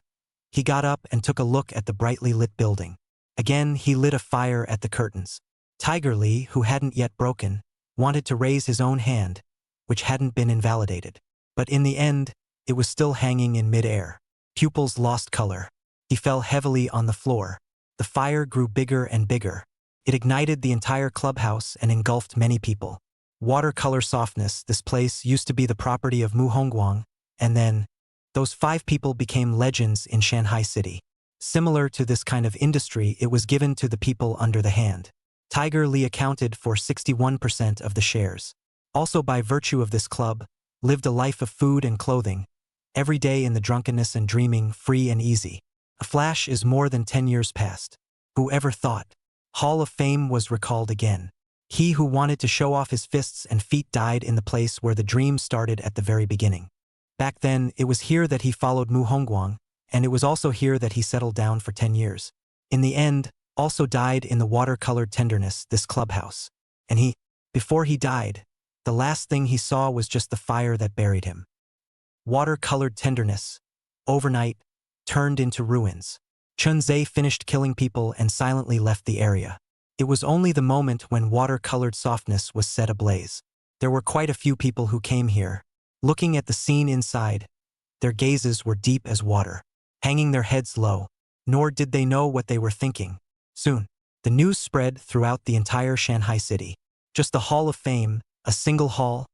he got up and took a look at the brightly lit building. Again he lit a fire at the curtains. Tiger Li, who hadn't yet broken, wanted to raise his own hand, which hadn't been invalidated. But in the end, it was still hanging in mid-air. Pupils lost color. He fell heavily on the floor. The fire grew bigger and bigger. It ignited the entire clubhouse and engulfed many people. Watercolor softness, this place used to be the property of Mu Hongguang, and then, those 5 people became legends in Shanghai City. Similar to this kind of industry, it was given to the people under the hand. Tiger Li accounted for 61% of the shares. Also by virtue of this club, lived a life of food and clothing, every day in the drunkenness and dreaming, free and easy. A flash is more than 10 years past. Whoever thought? Hall of Fame was recalled again. He who wanted to show off his fists and feet died in the place where the dream started at the very beginning. Back then, it was here that he followed Mu Hongguang, and it was also here that he settled down for 10 years. In the end, also died in the watercolored tenderness, this clubhouse. And before he died, the last thing he saw was just the fire that buried him. Watercolored tenderness, overnight, turned into ruins. Chun Ze finished killing people and silently left the area. It was only the moment when watercolored softness was set ablaze. There were quite a few people who came here. Looking at the scene inside, their gazes were deep as water, hanging their heads low, nor did they know what they were thinking. Soon, the news spread throughout the entire Shanghai city. Just the Hall of Fame, a single hall,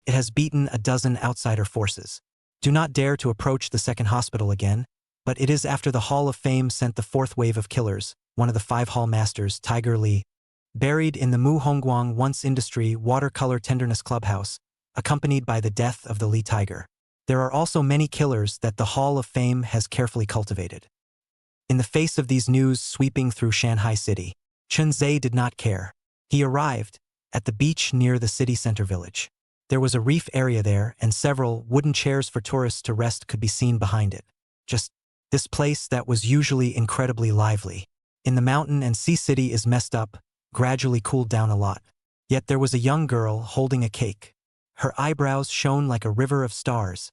it has beaten a dozen outsider forces. Do not dare to approach the second hospital again, but it is after the Hall of Fame sent the 4th wave of killers, one of the 5 hall masters, Tiger Li, buried in the Mu Hongguang once industry watercolor tenderness clubhouse, accompanied by the death of the Li tiger. There are also many killers that the Hall of Fame has carefully cultivated. In the face of these news sweeping through Shanghai City, Chun Ze did not care. He arrived at the beach near the city center village. There was a reef area there, and several wooden chairs for tourists to rest could be seen behind it. Just this place that was usually incredibly lively. In the mountain and sea city is messed up, gradually cooled down a lot. Yet there was a young girl holding a cake. Her eyebrows shone like a river of stars,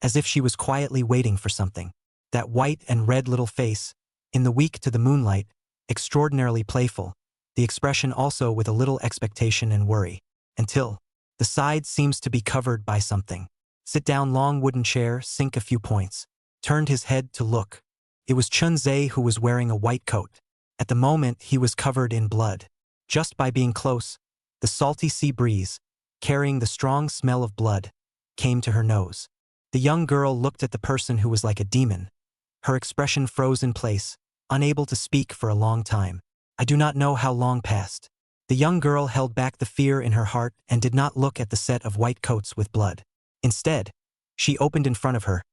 as if she was quietly waiting for something. That white and red little face, in the weak to the moonlight, extraordinarily playful, the expression also with a little expectation and worry, until the side seems to be covered by something. Sit down, long wooden chair, sink a few points. Turned his head to look. It was Chun Ze who was wearing a white coat. At the moment he was covered in blood. Just by being close, the salty sea breeze, carrying the strong smell of blood, came to her nose. The young girl looked at the person who was like a demon. Her expression froze in place, unable to speak for a long time. I do not know how long passed. The young girl held back the fear in her heart and did not look at the set of white coats with blood. Instead, she opened in front of her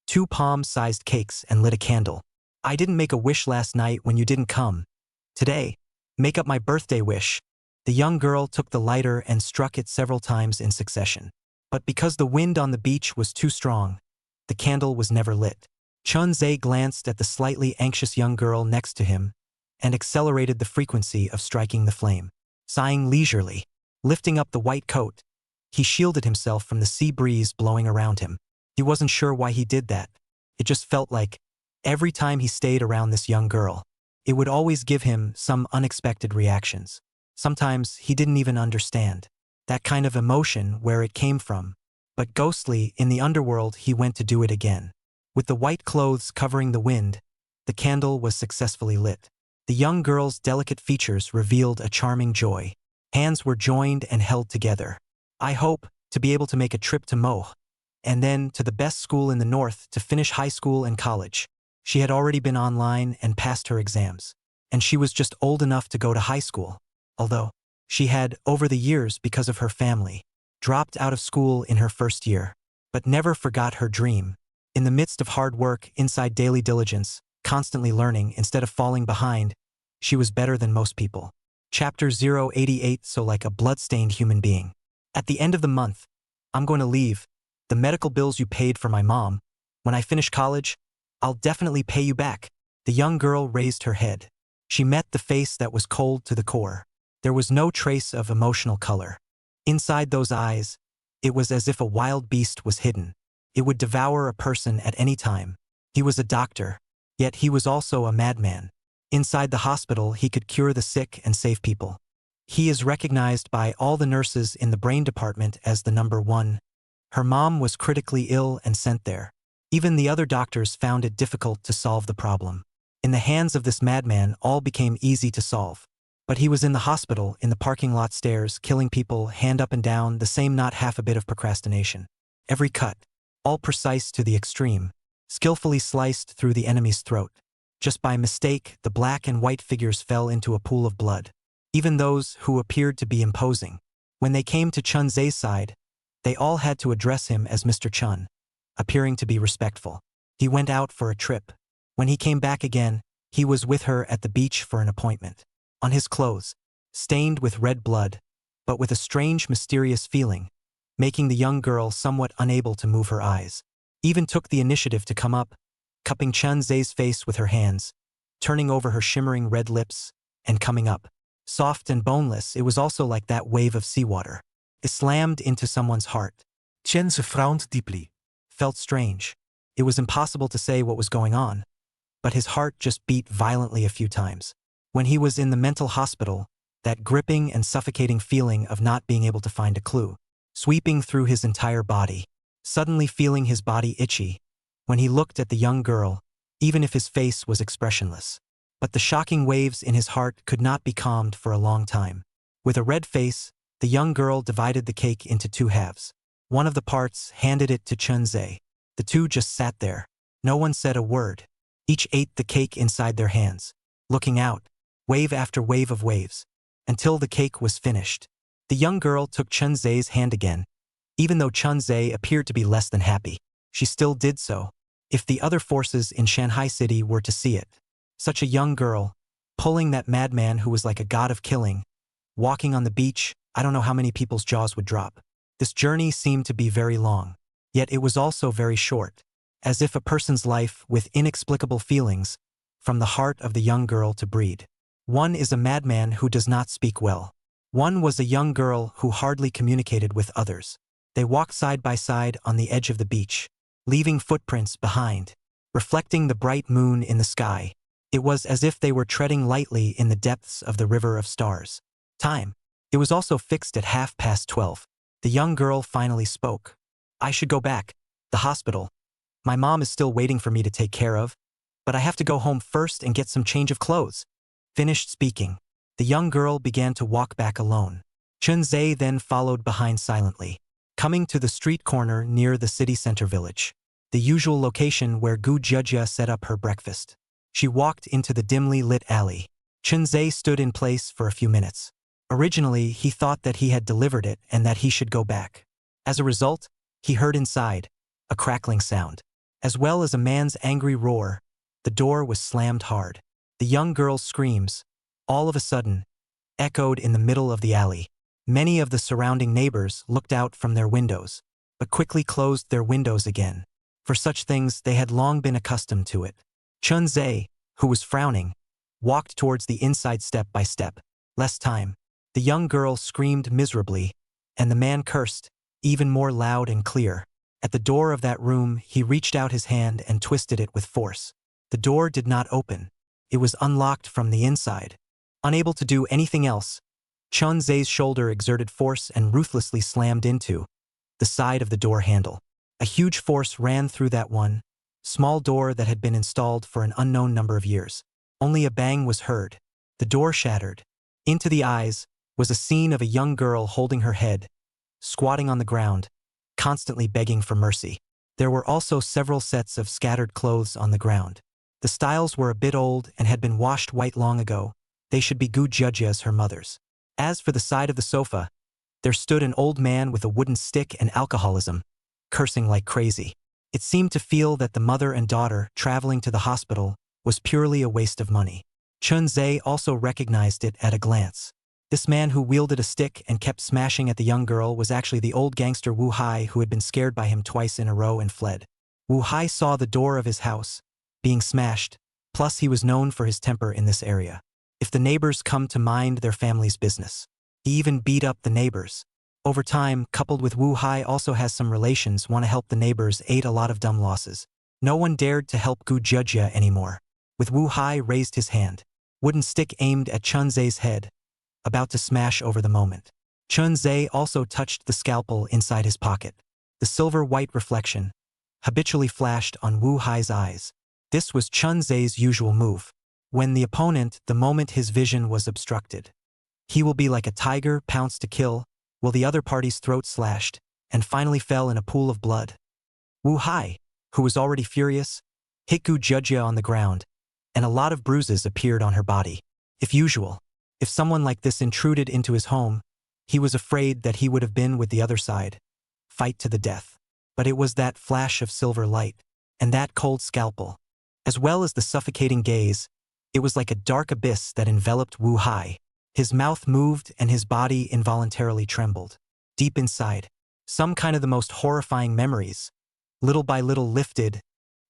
2 palm-sized cakes and lit a candle. I didn't make a wish last night when you didn't come. Today, make up my birthday wish. The young girl took the lighter and struck it several times in succession. But because the wind on the beach was too strong, the candle was never lit. Chun Ze glanced at the slightly anxious young girl next to him and accelerated the frequency of striking the flame. Sighing leisurely, lifting up the white coat, he shielded himself from the sea breeze blowing around him. He wasn't sure why he did that. It just felt like every time he stayed around this young girl, it would always give him some unexpected reactions. Sometimes he didn't even understand that kind of emotion where it came from. But ghostly, in the underworld, he went to do it again. With the white clothes covering the wind, the candle was successfully lit. The young girl's delicate features revealed a charming joy. Hands were joined and held together. I hope to be able to make a trip to Manhwa, and then to the best school in the north to finish high school and college. She had already been online and passed her exams, and she was just old enough to go to high school. Although, she had, over the years because of her family, dropped out of school in her first year, but never forgot her dream. In the midst of hard work, inside daily diligence, constantly learning instead of falling behind, she was better than most people. Chapter 088. So like a blood-stained human being. At the end of the month, I'm going to leave. The medical bills you paid for my mom. When I finish college, I'll definitely pay you back. The young girl raised her head. She met the face that was cold to the core. There was no trace of emotional color. Inside those eyes, it was as if a wild beast was hidden. It would devour a person at any time. He was a doctor, yet he was also a madman. Inside the hospital, he could cure the sick and save people. He is recognized by all the nurses in the brain department as the #1. Her mom was critically ill and sent there. Even the other doctors found it difficult to solve the problem. In the hands of this madman, all became easy to solve. But he was in the hospital, in the parking lot stairs, killing people, hand up and down, the same, not half a bit of procrastination. Every cut, all precise to the extreme, skillfully sliced through the enemy's throat. Just by mistake, the black and white figures fell into a pool of blood. Even those who appeared to be imposing. When they came to Chun Ze's side, they all had to address him as Mr. Chun, appearing to be respectful. He went out for a trip. When he came back again, he was with her at the beach for an appointment. On his clothes, stained with red blood, but with a strange, mysterious feeling, making the young girl somewhat unable to move her eyes. Even took the initiative to come up, cupping Chun Ze's face with her hands, turning over her shimmering red lips, and coming up. Soft and boneless, it was also like that wave of seawater. It slammed into someone's heart. Chun Ze frowned deeply. Felt strange. It was impossible to say what was going on, but his heart just beat violently a few times. When he was in the mental hospital, that gripping and suffocating feeling of not being able to find a clue, sweeping through his entire body, suddenly feeling his body itchy, when he looked at the young girl, even if his face was expressionless. But the shocking waves in his heart could not be calmed for a long time. With a red face, the young girl divided the cake into 2 halves. One of the parts, handed it to Chun Ze. The two just sat there. No one said a word. Each ate the cake inside their hands, looking out, wave after wave of waves, until the cake was finished. The young girl took Chun Ze's hand again. Even though Chun Ze appeared to be less than happy, she still did so. If the other forces in Shanghai City were to see it, such a young girl, pulling that madman who was like a god of killing, walking on the beach, I don't know how many people's jaws would drop. This journey seemed to be very long, yet it was also very short, as if a person's life with inexplicable feelings, from the heart of the young girl to breed. One is a madman who does not speak well. One was a young girl who hardly communicated with others. They walked side by side on the edge of the beach, leaving footprints behind, reflecting the bright moon in the sky. It was as if they were treading lightly in the depths of the river of stars. Time. It was also fixed at 12:30. The young girl finally spoke. I should go back. The hospital. My mom is still waiting for me to take care of, but I have to go home first and get some change of clothes. Finished speaking, the young girl began to walk back alone. Chun Ze then followed behind silently. coming to the street corner near the city center village, the usual location where Gu Jia set up her breakfast. She walked into the dimly lit alley. Chun Ze stood in place for a few minutes. Originally, he thought that he had delivered it and that he should go back. As a result, he heard inside a crackling sound, as well as a man's angry roar. The door was slammed hard. The young girl's screams, all of a sudden, echoed in the middle of the alley. Many of the surrounding neighbors looked out from their windows, but quickly closed their windows again. For such things, they had long been accustomed to it. Chun Ze, who was frowning, walked towards the inside step by step. Less time. The young girl screamed miserably, and the man cursed, even more loud and clear. At the door of that room, he reached out his hand and twisted it with force. The door did not open. It was unlocked from the inside. Unable to do anything else, Chun Ze's shoulder exerted force and ruthlessly slammed into the side of the door handle. A huge force ran through that one small door that had been installed for an unknown number of years. Only a bang was heard. The door shattered. Into the eyes was a scene of a young girl holding her head, squatting on the ground, constantly begging for mercy. There were also several sets of scattered clothes on the ground. The styles were a bit old and had been washed white long ago. They should be Gu Jiajia's, her mother's. As for the side of the sofa, there stood an old man with a wooden stick and alcoholism, cursing like crazy. It seemed to feel that the mother and daughter traveling to the hospital was purely a waste of money. Chun Ze also recognized it at a glance. This man who wielded a stick and kept smashing at the young girl was actually the old gangster Wu Hai, who had been scared by him twice in a row and fled. Wu Hai saw the door of his house being smashed, plus he was known for his temper in this area. If the neighbors come to mind their family's business, he even beat up the neighbors. Over time, coupled with Wu Hai also has some relations want to help the neighbors, ate a lot of dumb losses. No one dared to help Gu Jia anymore. With Wu Hai raised his hand, wooden stick aimed at Chun Ze's head, about to smash over the moment. Chun Ze also touched the scalpel inside his pocket. The silver-white reflection habitually flashed on Wu Hai's eyes. This was Chun Ze's usual move. When the opponent, the moment his vision was obstructed, he will be like a tiger pounced to kill, while the other party's throat slashed, and finally fell in a pool of blood. Wu Hai, who was already furious, hit Gu Jia on the ground, and a lot of bruises appeared on her body. If someone like this intruded into his home, he was afraid that he would have been with the other side, fight to the death. But it was that flash of silver light, and that cold scalpel, as well as the suffocating gaze, it was like a dark abyss that enveloped Wu Hai. His mouth moved and his body involuntarily trembled. Deep inside, some kind of the most horrifying memories, little by little lifted,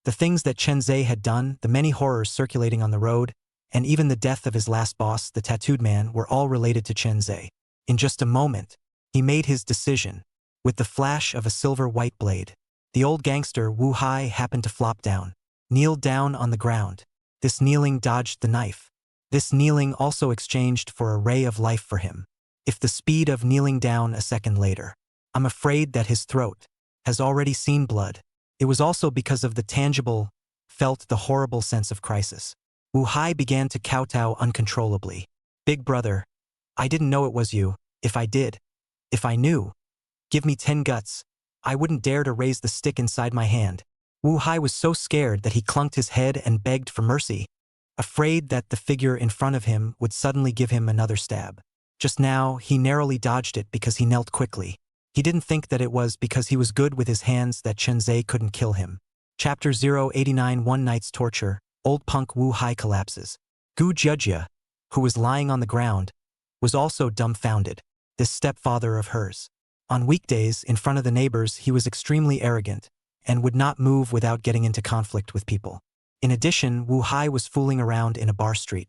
the things that Chun Ze had done, the many horrors circulating on the road, and even the death of his last boss, the tattooed man, were all related to Chun Ze. In just a moment, he made his decision. With the flash of a silver-white blade, the old gangster Wu Hai happened to flop down, kneeled down on the ground. This kneeling dodged the knife. This kneeling also exchanged for a ray of life for him. If the speed of kneeling down a second later, I'm afraid that his throat has already seen blood. It was also because of the tangible, felt the horrible sense of crisis. Wu Hai began to kowtow uncontrollably. Big brother, I didn't know it was you. If I did, if I knew, give me 10 guts. I wouldn't dare to raise the stick inside my hand. Wu Hai was so scared that he clunked his head and begged for mercy, afraid that the figure in front of him would suddenly give him another stab. Just now, he narrowly dodged it because he knelt quickly. He didn't think that it was because he was good with his hands that Chun Ze couldn't kill him. Chapter 089 One Night's Torture. Old punk Wu Hai collapses. Gu Jia, who was lying on the ground, was also dumbfounded. This stepfather of hers. On weekdays, in front of the neighbors, he was extremely arrogant and would not move without getting into conflict with people. In addition, Wu Hai was fooling around in a bar street.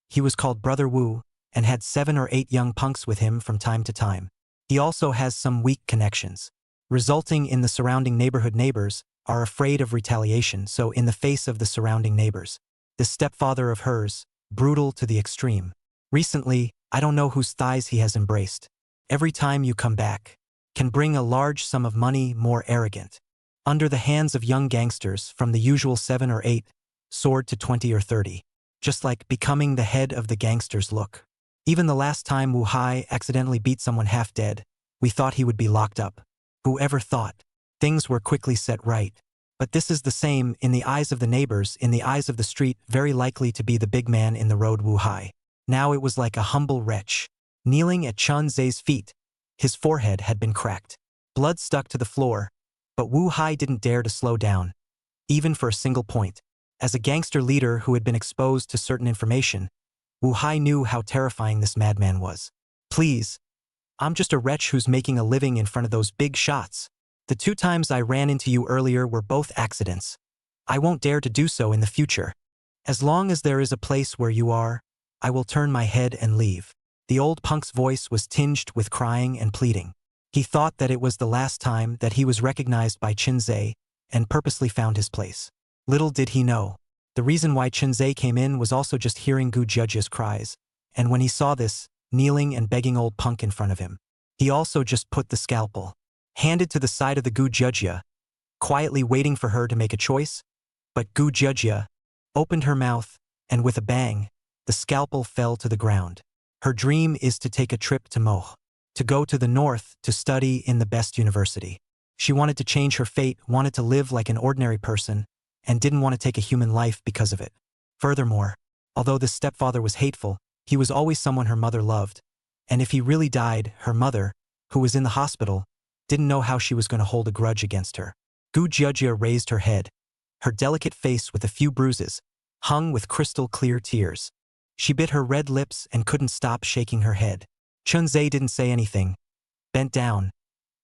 He was called Brother Wu and had 7 or 8 young punks with him from time to time. He also has some weak connections, resulting in the surrounding neighborhood neighbors are afraid of retaliation, so in the face of the surrounding neighbors, this stepfather of hers, brutal to the extreme. Recently, I don't know whose thighs he has embraced. Every time you come back, can bring a large sum of money, more arrogant. Under the hands of young gangsters from the usual 7 or 8, soared to 20 or 30. Just like becoming the head of the gangsters look. Even the last time Wu Hai accidentally beat someone half dead, we thought he would be locked up. Whoever thought? Things were quickly set right. But this is the same, in the eyes of the neighbors, in the eyes of the street, very likely to be the big man in the road Wu Hai. Now it was like a humble wretch, kneeling at Chun Ze's feet. His forehead had been cracked. Blood stuck to the floor, but Wu Hai didn't dare to slow down, even for a single point. As a gangster leader who had been exposed to certain information, Wu Hai knew how terrifying this madman was. Please, I'm just a wretch who's making a living in front of those big shots. The 2 times I ran into you earlier were both accidents. I won't dare to do so in the future. As long as there is a place where you are, I will turn my head and leave. The old punk's voice was tinged with crying and pleading. He thought that it was the last time that he was recognized by Chun Ze and purposely found his place. Little did he know, the reason why Chun Ze came in was also just hearing Gu Judge's cries, and when he saw this, kneeling and begging old punk in front of him, he also just put the scalpel, handed to the side of the Gu Judge, quietly waiting for her to make a choice. But Gu Judge opened her mouth, and with a bang, the scalpel fell to the ground. Her dream is to take a trip to Manhwa, to go to the north to study in the best university. She wanted to change her fate, wanted to live like an ordinary person, and didn't want to take a human life because of it. Furthermore, although this stepfather was hateful, he was always someone her mother loved, and if he really died, her mother, who was in the hospital, didn't know how she was going to hold a grudge against her. Gu Judge raised her head. Her delicate face with a few bruises, hung with crystal-clear tears. She bit her red lips and couldn't stop shaking her head. Chun Ze didn't say anything, bent down,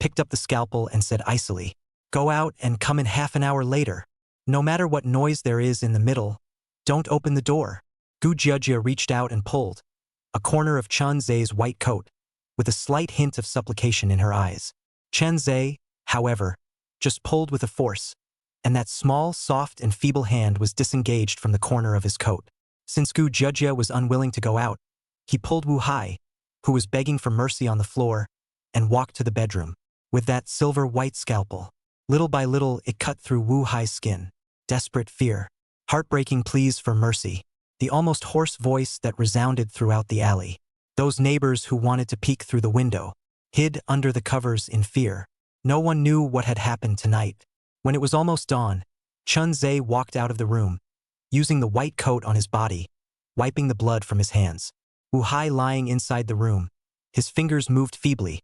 picked up the scalpel and said icily, "Go out and come in half an hour later. No matter what noise there is in the middle, don't open the door." Gu Judge reached out and pulled a corner of Chun Ze's white coat, with a slight hint of supplication in her eyes. Chun Ze, however, just pulled with a force, and that small, soft, and feeble hand was disengaged from the corner of his coat. Since Gu Judge was unwilling to go out, he pulled Wu Hai, who was begging for mercy on the floor, and walked to the bedroom. With that silver-white scalpel, little by little it cut through Wu Hai's skin. Desperate fear, heartbreaking pleas for mercy, the almost hoarse voice that resounded throughout the alley. Those neighbors who wanted to peek through the window hid under the covers in fear. No one knew what had happened tonight. When it was almost dawn, Chun Ze walked out of the room, using the white coat on his body, wiping the blood from his hands. Wu Hai lying inside the room, his fingers moved feebly.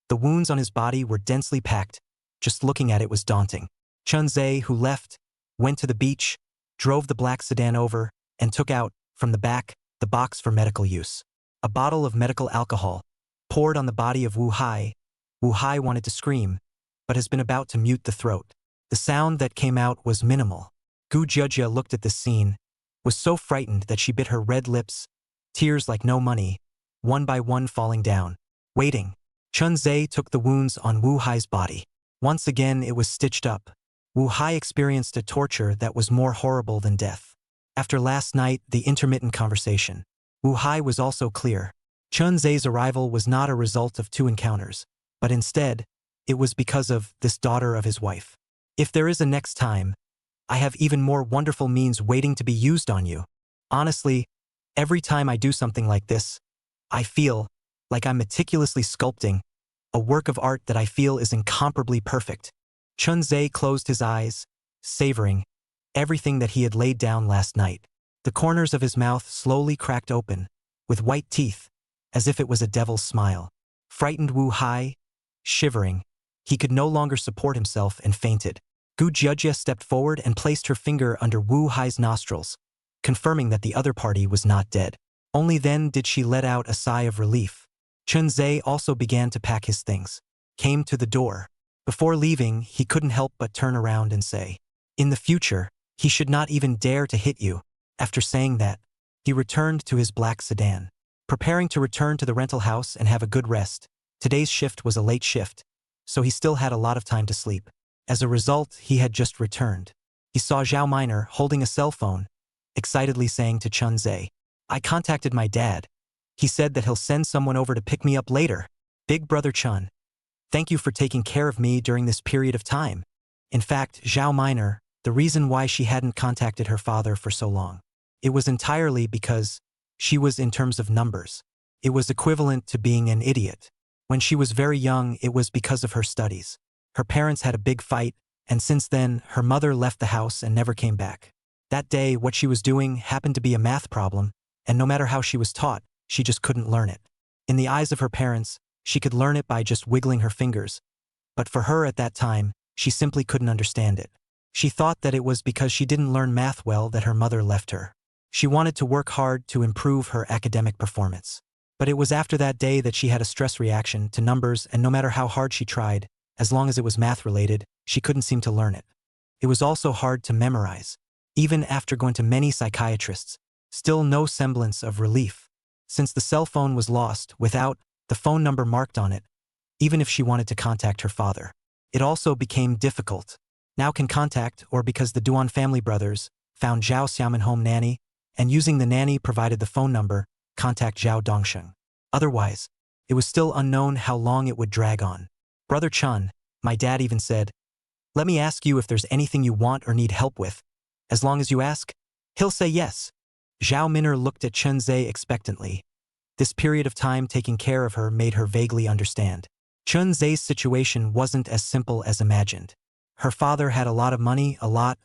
The wounds on his body were densely packed. Just looking at it was daunting. Chun Ze, who left, went to the beach, drove the black sedan over, and took out, from the back, the box for medical use. A bottle of medical alcohol, poured on the body of Wu Hai. Wu Hai wanted to scream, but has been about to mute the throat. The sound that came out was minimal. Gu Judge looked at this scene, was so frightened that she bit her red lips, tears like no money, one by one falling down. Waiting, Chun Ze took the wounds on Wu Hai's body. Once again it was stitched up. Wu Hai experienced a torture that was more horrible than death. After last night, the intermittent conversation, Wu Hai was also clear. Chun Ze's arrival was not a result of 2 encounters, but instead, it was because of this daughter of his wife. If there is a next time, I have even more wonderful means waiting to be used on you. Honestly, every time I do something like this, I feel like I'm meticulously sculpting a work of art that I feel is incomparably perfect. Chun Ze closed his eyes, savoring everything that he had laid down last night. The corners of his mouth slowly cracked open, with white teeth, as if it was a devil's smile. Frightened Wu Hai, shivering, he could no longer support himself and fainted. Gu Judge stepped forward and placed her finger under Wu Hai's nostrils, confirming that the other party was not dead. Only then did she let out a sigh of relief. Chun Ze also began to pack his things, came to the door. Before leaving, he couldn't help but turn around and say, "In the future, he should not even dare to hit you." After saying that, he returned to his black sedan, preparing to return to the rental house and have a good rest. Today's shift was a late shift, so he still had a lot of time to sleep. As a result, he had just returned. He saw Zhao Minor holding a cell phone, excitedly saying to Chun Ze, "I contacted my dad. He said that he'll send someone over to pick me up later. Big brother Chun, thank you for taking care of me during this period of time." In fact, Zhao Minor, the reason why she hadn't contacted her father for so long, it was entirely because she was in terms of numbers. It was equivalent to being an idiot. When she was very young, it was because of her studies. Her parents had a big fight, and since then, her mother left the house and never came back. That day, what she was doing happened to be a math problem, and no matter how she was taught, she just couldn't learn it. In the eyes of her parents, she could learn it by just wiggling her fingers, but for her at that time, she simply couldn't understand it. She thought that it was because she didn't learn math well that her mother left her. She wanted to work hard to improve her academic performance. But it was after that day that she had a stress reaction to numbers, and no matter how hard she tried, as long as it was math-related, she couldn't seem to learn it. It was also hard to memorize. Even after going to many psychiatrists, still no semblance of relief. Since the cell phone was lost without the phone number marked on it, even if she wanted to contact her father. It also became difficult. Now can contact, or because the Duan family brothers found Zhao Xiaoman home nanny, and using the nanny provided the phone number, contact Zhao Dongsheng. Otherwise, it was still unknown how long it would drag on. Brother Chun, my dad even said, "Let me ask you if there's anything you want or need help with. As long as you ask, he'll say yes." Zhao Min'er looked at Chun Ze expectantly. This period of time taking care of her made her vaguely understand. Chun Ze's situation wasn't as simple as imagined. Her father had a lot of money, a lot,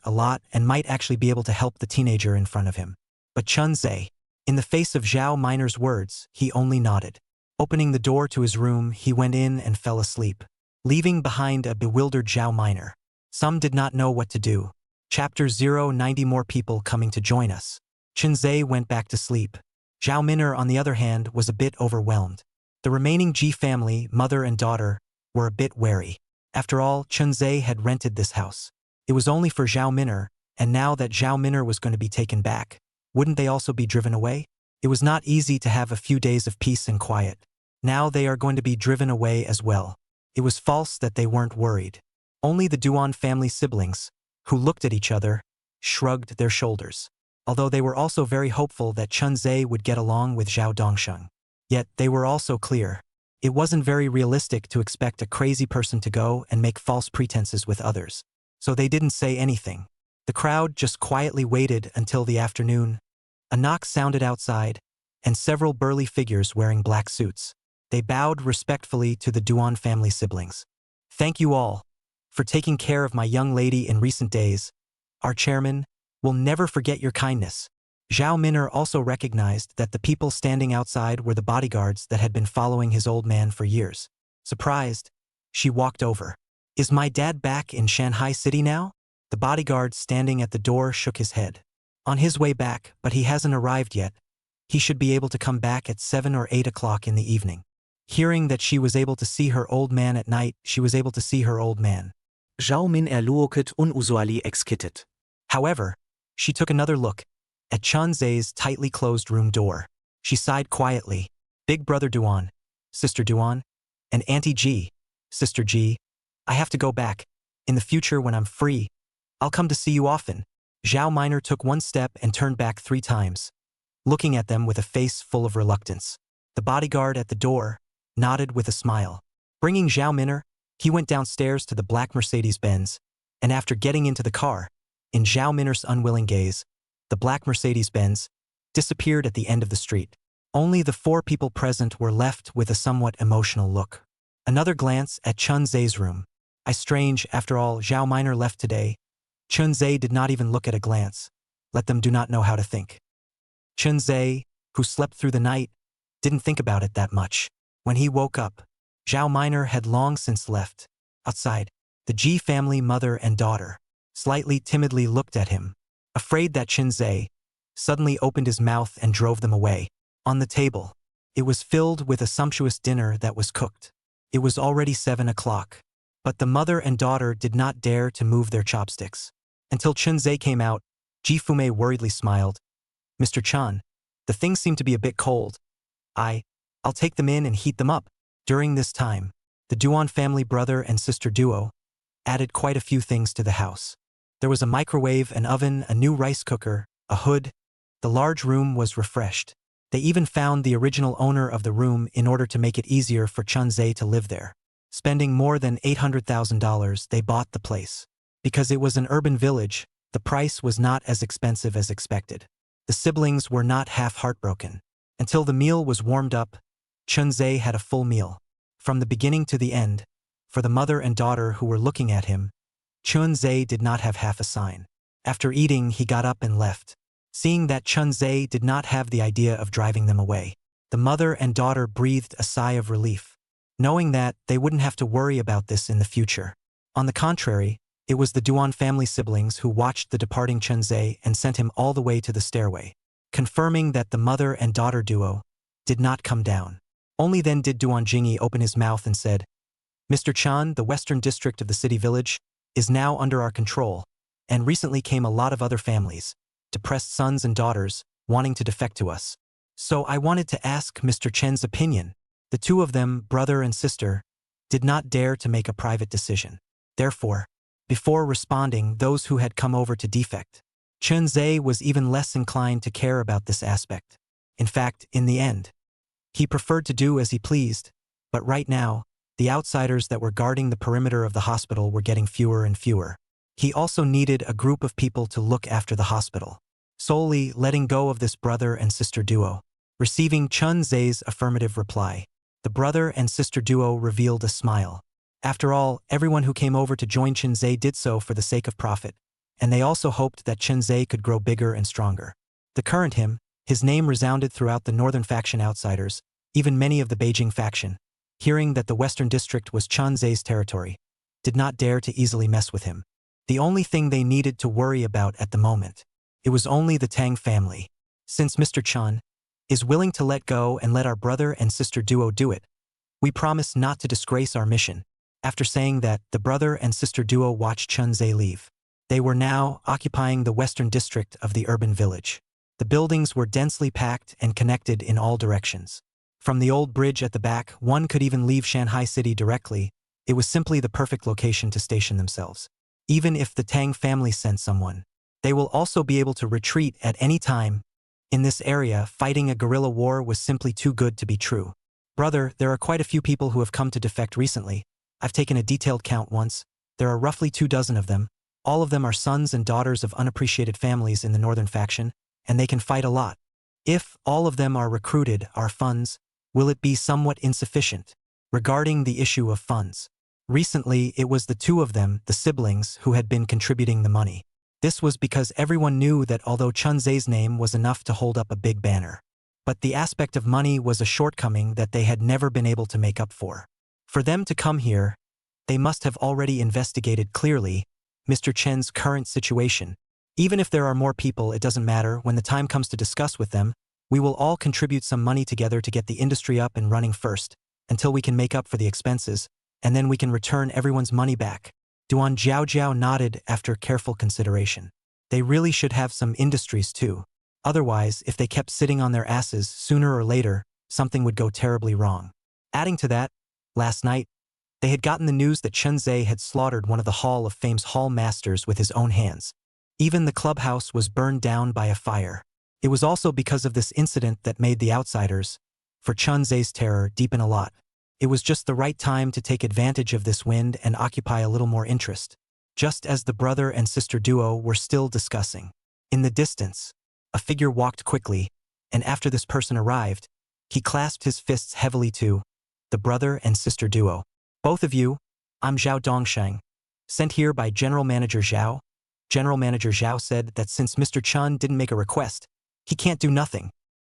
and might actually be able to help the teenager in front of him. But Chun Ze, in the face of Zhao Miner's words, he only nodded. Opening the door to his room, he went in and fell asleep, leaving behind a bewildered Zhao Miner. Some did not know what to do. Chapter 090 More people coming to join us. Chun Ze went back to sleep. Zhao Min'er, on the other hand, was a bit overwhelmed. The remaining Ji family, mother and daughter, were a bit wary. After all, Chun Ze had rented this house. It was only for Zhao Min'er, and now that Zhao Min'er was going to be taken back, wouldn't they also be driven away? It was not easy to have a few days of peace and quiet. Now they are going to be driven away as well. It was false that they weren't worried. Only the Duan family siblings, who looked at each other, shrugged their shoulders. Although they were also very hopeful that Chun Ze would get along with Zhao Dongsheng. Yet they were also clear. It wasn't very realistic to expect a crazy person to go and make false pretenses with others. So they didn't say anything. The crowd just quietly waited until the afternoon. A knock sounded outside, and several burly figures wearing black suits. They bowed respectfully to the Duan family siblings. "Thank you all for taking care of my young lady in recent days. Our chairman will never forget your kindness." Zhao Min'er also recognized that the people standing outside were the bodyguards that had been following his old man for years. Surprised, she walked over. "Is my dad back in Shanghai City now?" The bodyguard standing at the door shook his head. "On his way back, but he hasn't arrived yet. He should be able to come back at 7 or 8 o'clock in the evening." Hearing that she was able to see her old man at night, she was able to see her old man. Zhao Min'er looked unusually excited. However, she took another look at Chun Ze's tightly closed room door. She sighed quietly. "Big brother Duan, sister Duan, and Auntie Ji, sister Ji, I have to go back. In the future when I'm free, I'll come to see you often." Zhao Min'er took one step and turned back 3 times, looking at them with a face full of reluctance. The bodyguard at the door nodded with a smile. Bringing Zhao Min'er, he went downstairs to the black Mercedes-Benz, and after getting into the car, in Zhao Min'er's unwilling gaze, the black Mercedes-Benz disappeared at the end of the street. Only the 4 people present were left with a somewhat emotional look. Another glance at Chun Ze's room. Strange, after all, Zhao Min'er left today. Chun Ze did not even look at a glance. Let them do not know how to think. Chun Ze, who slept through the night, didn't think about it that much. When he woke up, Zhao Min'er had long since left. Outside, the Ji family mother and daughter slightly timidly looked at him, afraid that Chun Ze suddenly opened his mouth and drove them away. On the table, it was filled with a sumptuous dinner that was cooked. It was already 7 o'clock, but the mother and daughter did not dare to move their chopsticks. Until Chun Ze came out, Ji Fume worriedly smiled. "Mr. Chun, the things seem to be a bit cold. I'll take them in and heat them up." During this time, the Duan family brother and sister duo added quite a few things to the house. There was a microwave, an oven, a new rice cooker, a hood. The large room was refreshed. They even found the original owner of the room in order to make it easier for Chun Ze to live there. Spending more than $800,000, they bought the place. Because it was an urban village, the price was not as expensive as expected. The siblings were not half heartbroken. Until the meal was warmed up, Chun Ze had a full meal. From the beginning to the end, For the mother and daughter who were looking at him, Chun Ze did not have half a sign. After eating, he got up and left. Seeing that Chun Ze did not have the idea of driving them away, the mother and daughter breathed a sigh of relief, knowing that they wouldn't have to worry about this in the future. On the contrary, it was the Duan family siblings who watched the departing Chun Ze and sent him all the way to the stairway, confirming that the mother and daughter duo did not come down. Only then did Duan Jingyi open his mouth and said, "Mr. Chan, the western district of the city village is now under our control, and recently came a lot of other families, depressed sons and daughters, wanting to defect to us. So I wanted to ask Mr. Chen's opinion." The two of them, brother and sister, did not dare to make a private decision. Therefore, before responding those who had come over to defect, Chun Ze was even less inclined to care about this aspect. In fact, in the end, he preferred to do as he pleased, but right now, the outsiders that were guarding the perimeter of the hospital were getting fewer and fewer. He also needed a group of people to look after the hospital. Solely letting go of this brother and sister duo. Receiving Chun Ze's affirmative reply, the brother and sister duo revealed a smile. After all, everyone who came over to join Chun Ze did so for the sake of profit, and they also hoped that Chun Ze could grow bigger and stronger. The current him, his name resounded throughout the northern faction outsiders, even many of the Beijing faction, hearing that the western district was Chun Ze's territory, did not dare to easily mess with him. The only thing they needed to worry about at the moment, it was only the Tang family. Since Mr. Chun is willing to let go and let our brother and sister duo do it, we promise not to disgrace our mission. After saying that, the brother and sister duo watched Chun Ze leave. They were now occupying the western district of the urban village. The buildings were densely packed and connected in all directions. From the old bridge at the back, one could even leave Shanghai City directly. It was simply the perfect location to station themselves. Even if the Tang family sent someone, they will also be able to retreat at any time. In this area, fighting a guerrilla war was simply too good to be true. Brother, there are quite a few people who have come to defect recently. I've taken a detailed count once. There are roughly 24 of them. All of them are sons and daughters of unappreciated families in the northern faction, and they can fight a lot. If all of them are recruited, our funds, will it be somewhat insufficient? Regarding the issue of funds, recently it was the two of them, the siblings, who had been contributing the money. This was because everyone knew that although Chun Ze's name was enough to hold up a big banner, but the aspect of money was a shortcoming that they had never been able to make up for. For them to come here, they must have already investigated clearly Mr. Chen's current situation. Even if there are more people, it doesn't matter. When the time comes to discuss with them, we will all contribute some money together to get the industry up and running first, until we can make up for the expenses, and then we can return everyone's money back. Duan Jiao nodded after careful consideration. They really should have some industries too. Otherwise, if they kept sitting on their asses, sooner or later, something would go terribly wrong. Adding to that, last night, they had gotten the news that Chun Ze had slaughtered one of the Hall of Fame's hall masters with his own hands. Even the clubhouse was burned down by a fire. It was also because of this incident that made the outsiders, for Chun Ze's terror, deepen a lot. It was just the right time to take advantage of this wind and occupy a little more interest. Just as the brother and sister duo were still discussing, in the distance, a figure walked quickly, and after this person arrived, he clasped his fists heavily to the brother and sister duo. "Both of you, I'm Zhao Dongsheng, sent here by General Manager Zhao." General Manager Zhao said that since Mr. Chun didn't make a request, he can't do nothing.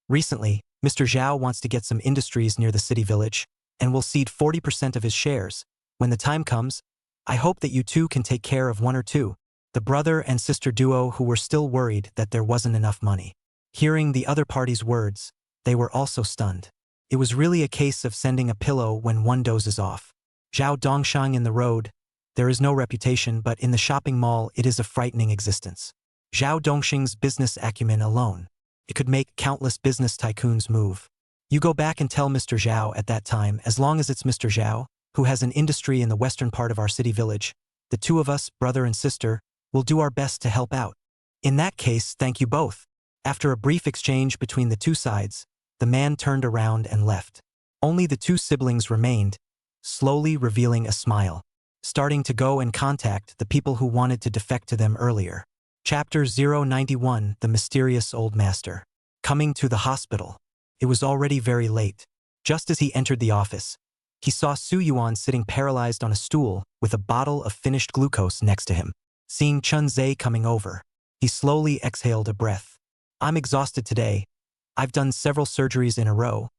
Recently, Mr. Zhao wants to get some industries near the city village, and will cede 40% of his shares. When the time comes, I hope that you two can take care of one or two. The brother and sister duo who were still worried that there wasn't enough money. Hearing the other party's words, they were also stunned. It was really a case of sending a pillow when one dozes off. Zhao Dongshang in the road, there is no reputation, but in the shopping mall it is a frightening existence. Zhao Dongsheng's business acumen alone, it could make countless business tycoons move. You go back and tell Mr. Zhao at that time, as long as it's Mr. Zhao, who has an industry in the western part of our city village, the two of us, brother and sister, will do our best to help out. In that case, thank you both. After a brief exchange between the two sides, the man turned around and left. Only the two siblings remained, slowly revealing a smile, starting to go and contact the people who wanted to defect to them earlier. Chapter 091, The Mysterious Old Master. Coming to the hospital. It was already very late. Just as he entered the office, He saw Su Yuan sitting paralyzed on a stool with a bottle of finished glucose next to him. Seeing Chun Ze coming over, he slowly exhaled a breath. I'm exhausted today. I've done several surgeries in a row,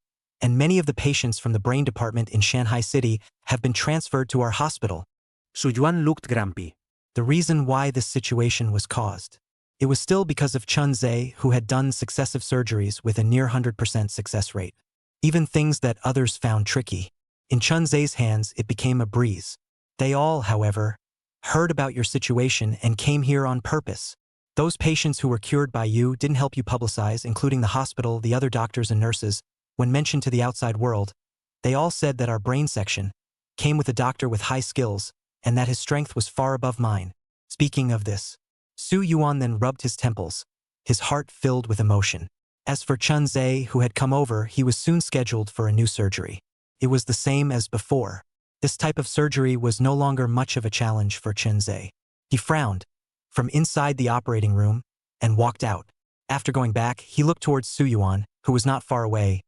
and many of the patients from the brain department in Shanghai City have been transferred to our hospital. Su Yuan looked grumpy. The reason why this situation was caused. It was still because of Chun Ze, who had done successive surgeries with a near 100% success rate. Even things that others found tricky. In Chun Ze's hands, it became a breeze. They all, however, heard about your situation and came here on purpose. Those patients who were cured by you didn't help you publicize, including the hospital, the other doctors and nurses. When mentioned to the outside world, they all said that our brain section came with a doctor with high skills and that his strength was far above mine. Speaking of this, Su Yuan then rubbed his temples, his heart filled with emotion. As for Chun Ze, who had come over, he was soon scheduled for a new surgery. It was the same as before. This type of surgery was no longer much of a challenge for Chun Ze. He frowned from inside the operating room and walked out. After going back, he looked towards Su Yuan, who was not far away.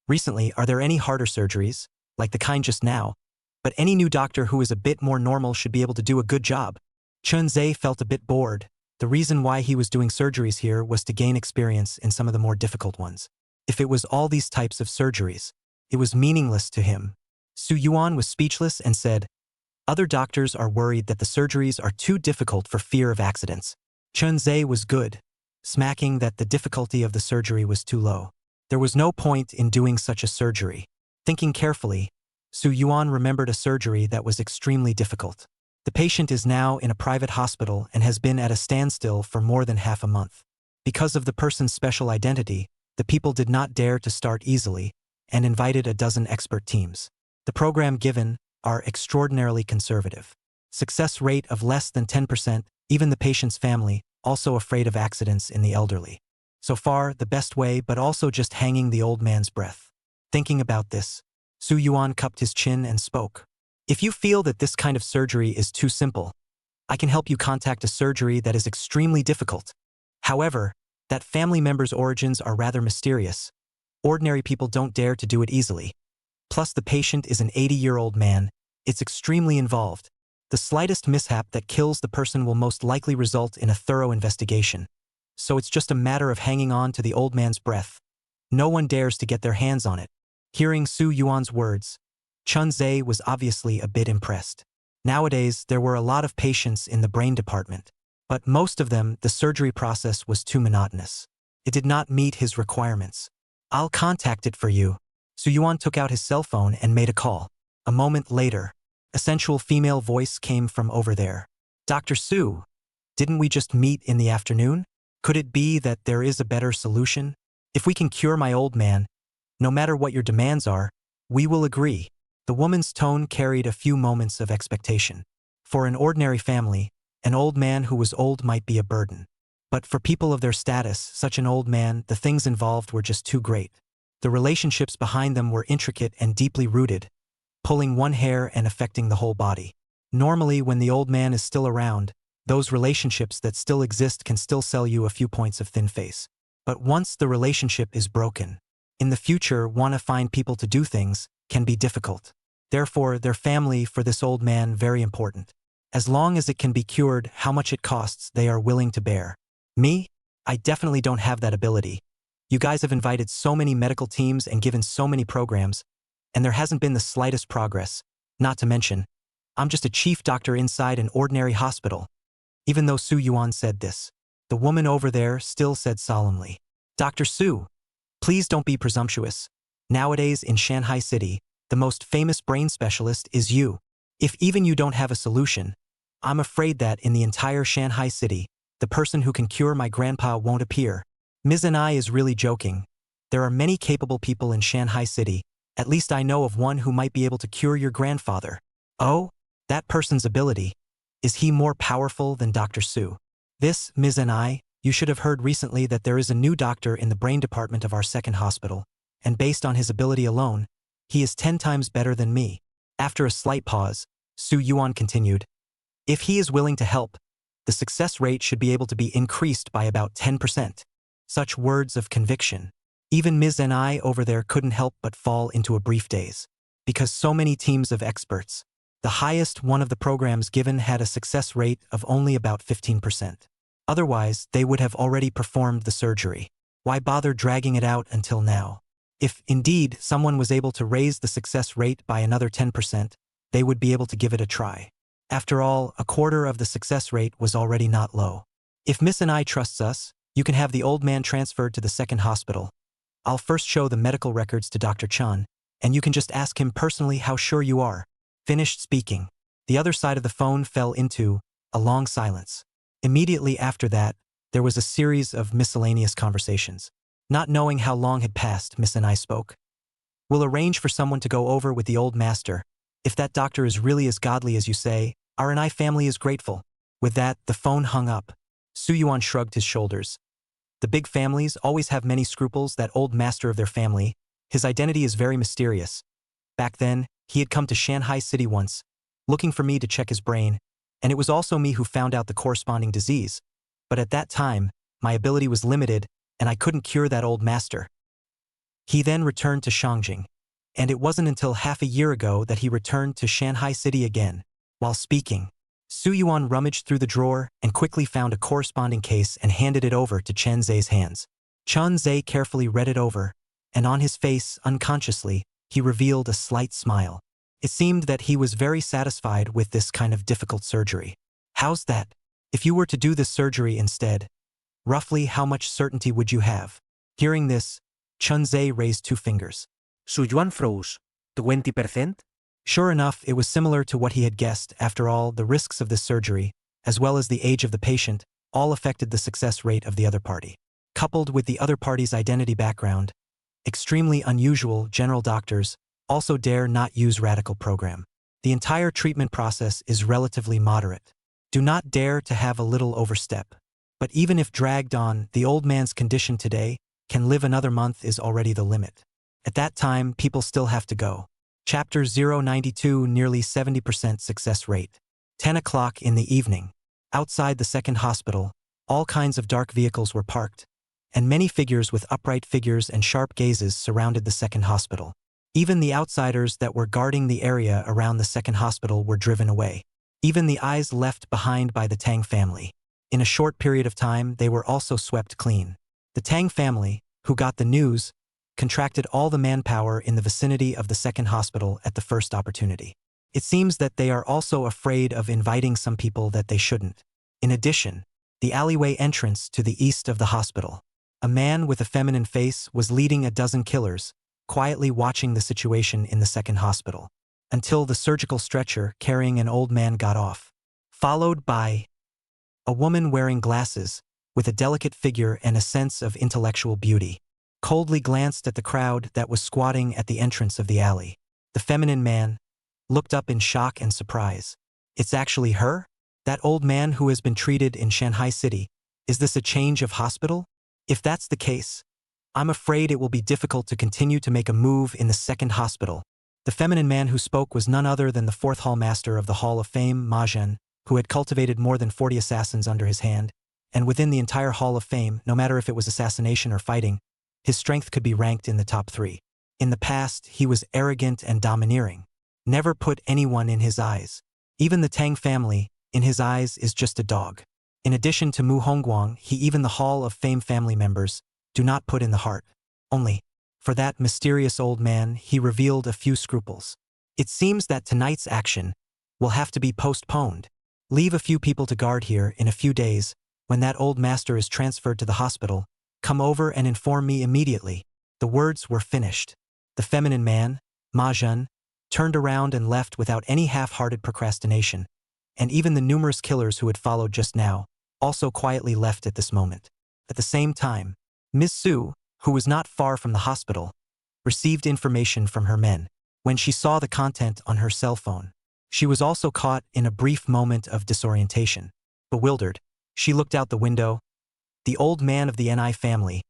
Recently, are there any harder surgeries, like the kind just now? But any new doctor who is a bit more normal should be able to do a good job. Chun Ze felt a bit bored. The reason why he was doing surgeries here was to gain experience in some of the more difficult ones. If it was all these types of surgeries, it was meaningless to him. Su Yuan was speechless and said, other doctors are worried that the surgeries are too difficult for fear of accidents. Chun Ze was good, smacking that the difficulty of the surgery was too low. There was no point in doing such a surgery. Thinking carefully, Su Yuan remembered a surgery that was extremely difficult. The patient is now in a private hospital and has been at a standstill for more than half a month. Because of the person's special identity, the people did not dare to start easily and invited a dozen expert teams. The program given are extraordinarily conservative. Success rate of less than 10%, even the patient's family, also afraid of accidents in the elderly. So far, the best way, but also just hanging the old man's breath. Thinking about this, Su Yuan cupped his chin and spoke. If you feel that this kind of surgery is too simple, I can help you contact a surgery that is extremely difficult. However, that family member's origins are rather mysterious. Ordinary people don't dare to do it easily. Plus the patient is an 80-year-old man. It's extremely involved. The slightest mishap that kills the person will most likely result in a thorough investigation. So it's just a matter of hanging on to the old man's breath. No one dares to get their hands on it. Hearing Su Yuan's words, Chun Ze was obviously a bit impressed. Nowadays, there were a lot of patients in the brain department, but most of them, the surgery process was too monotonous. It did not meet his requirements. I'll contact it for you. Su Yuan took out his cell phone and made a call. A moment later, a sensual female voice came from over there. Dr. Su, didn't we just meet in the afternoon? Could it be that there is a better solution? If we can cure my old man, no matter what your demands are, we will agree. The woman's tone carried a few moments of expectation. For an ordinary family, an old man who was old might be a burden. But for people of their status, such an old man, the things involved were just too great. The relationships behind them were intricate and deeply rooted, pulling one hair and affecting the whole body. Normally, when the old man is still around, those relationships that still exist can still sell you a few points of thin face. But once the relationship is broken, in the future, want to find people to do things can be difficult. Therefore, their family for this old man very important. As long as it can be cured, how much it costs, they are willing to bear. Me? I definitely don't have that ability. You guys have invited so many medical teams and given so many programs, and there hasn't been the slightest progress. Not to mention, I'm just a chief doctor inside an ordinary hospital. Even though Su Yuan said this, the woman over there still said solemnly, Dr. Su, please don't be presumptuous. Nowadays in Shanghai City, the most famous brain specialist is you. If even you don't have a solution, I'm afraid that in the entire Shanghai City, the person who can cure my grandpa won't appear. Ms. and I is really joking. There are many capable people in Shanghai City. At least I know of one who might be able to cure your grandfather. Oh, that person's ability. Is he more powerful than Dr. Su? This, Ms. and I, you should have heard recently that there is a new doctor in the brain department of our second hospital, and based on his ability alone, he is 10 times better than me. After a slight pause, Su Yuan continued, if he is willing to help, the success rate should be able to be increased by about 10%. Such words of conviction. Even Ms. and I over there couldn't help but fall into a brief daze. because so many teams of experts. The highest one of the programs given had a success rate of only about 15%. Otherwise, they would have already performed the surgery. Why bother dragging it out until now? If, indeed, someone was able to raise the success rate by another 10%, they would be able to give it a try. After all, a quarter of the success rate was already not low. If Miss and I trusts us, you can have the old man transferred to the second hospital. I'll first show the medical records to Dr. Chun, and you can just ask him personally how sure you are. Finished speaking. The other side of the phone fell into a long silence. Immediately after that, there was a series of miscellaneous conversations. Not knowing how long had passed, Miss and I spoke. We'll arrange for someone to go over with the old master. If that doctor is really as godly as you say, our and I family is grateful. With that, the phone hung up. Su Yuan shrugged his shoulders. The big families always have many scruples. That old master of their family, his identity is very mysterious. Back then, he had come to Shanghai City once, looking for me to check his brain, and it was also me who found out the corresponding disease. But at that time, my ability was limited, and I couldn't cure that old master. He then returned to Shangjing, and it wasn't until half a year ago that he returned to Shanghai City again. While speaking, Su Yuan rummaged through the drawer and quickly found a corresponding case and handed it over to Chun Ze's hands. Chun Ze carefully read it over, and on his face, unconsciously, he revealed a slight smile. It seemed that he was very satisfied with this kind of difficult surgery. How's that? If you were to do this surgery instead, roughly how much certainty would you have? Hearing this, Chun Ze raised 2 fingers. Su Yuan froze. 20%? Sure enough, it was similar to what he had guessed. After all, the risks of this surgery, as well as the age of the patient, all affected the success rate of the other party. Coupled with the other party's identity background, extremely unusual general doctors also dare not use radical program. The entire treatment process is relatively moderate. Do not dare to have a little overstep. But even if dragged on, the old man's condition today can live another month is already the limit. At that time, people still have to go. Chapter 092, nearly 70% success rate. 10 o'clock in the evening. Outside the second hospital, all kinds of dark vehicles were parked, and many figures with upright figures and sharp gazes surrounded the second hospital. Even the outsiders that were guarding the area around the second hospital were driven away. Even the eyes left behind by the Tang family. In a short period of time, they were also swept clean. The Tang family, who got the news, contracted all the manpower in the vicinity of the second hospital at the first opportunity. It seems that they are also afraid of inviting some people that they shouldn't. In addition, the alleyway entrance to the east of the hospital, a man with a feminine face was leading a dozen killers, quietly watching the situation in the second hospital, until the surgical stretcher carrying an old man got off, followed by a woman wearing glasses, with a delicate figure and a sense of intellectual beauty, coldly glanced at the crowd that was squatting at the entrance of the alley. The feminine man looked up in shock and surprise. It's actually her? That old man who has been treated in Shanghai City. Is this a change of hospital? If that's the case, I'm afraid it will be difficult to continue to make a move in the second hospital. The feminine man who spoke was none other than the 4th Hall Master of the Hall of Fame, Ma Zhen, who had cultivated more than 40 assassins under his hand, and within the entire Hall of Fame, no matter if it was assassination or fighting, his strength could be ranked in the top 3. In the past, he was arrogant and domineering. Never put anyone in his eyes. Even the Tang family, in his eyes, is just a dog. In addition to Mu Hongguang, even the Hall of Fame family members do not put in the heart. Only, for that mysterious old man, he revealed a few scruples. It seems that tonight's action will have to be postponed. Leave a few people to guard here. In a few days, when that old master is transferred to the hospital, come over and inform me immediately. The words were finished. The feminine man, Ma Zhen, turned around and left without any half-hearted procrastination, and even the numerous killers who had followed just now also quietly left at this moment. At the same time, Miss Su, who was not far from the hospital, received information from her men. When she saw the content on her cell phone, she was also caught in a brief moment of disorientation. Bewildered, she looked out the window. The old man of the Ni family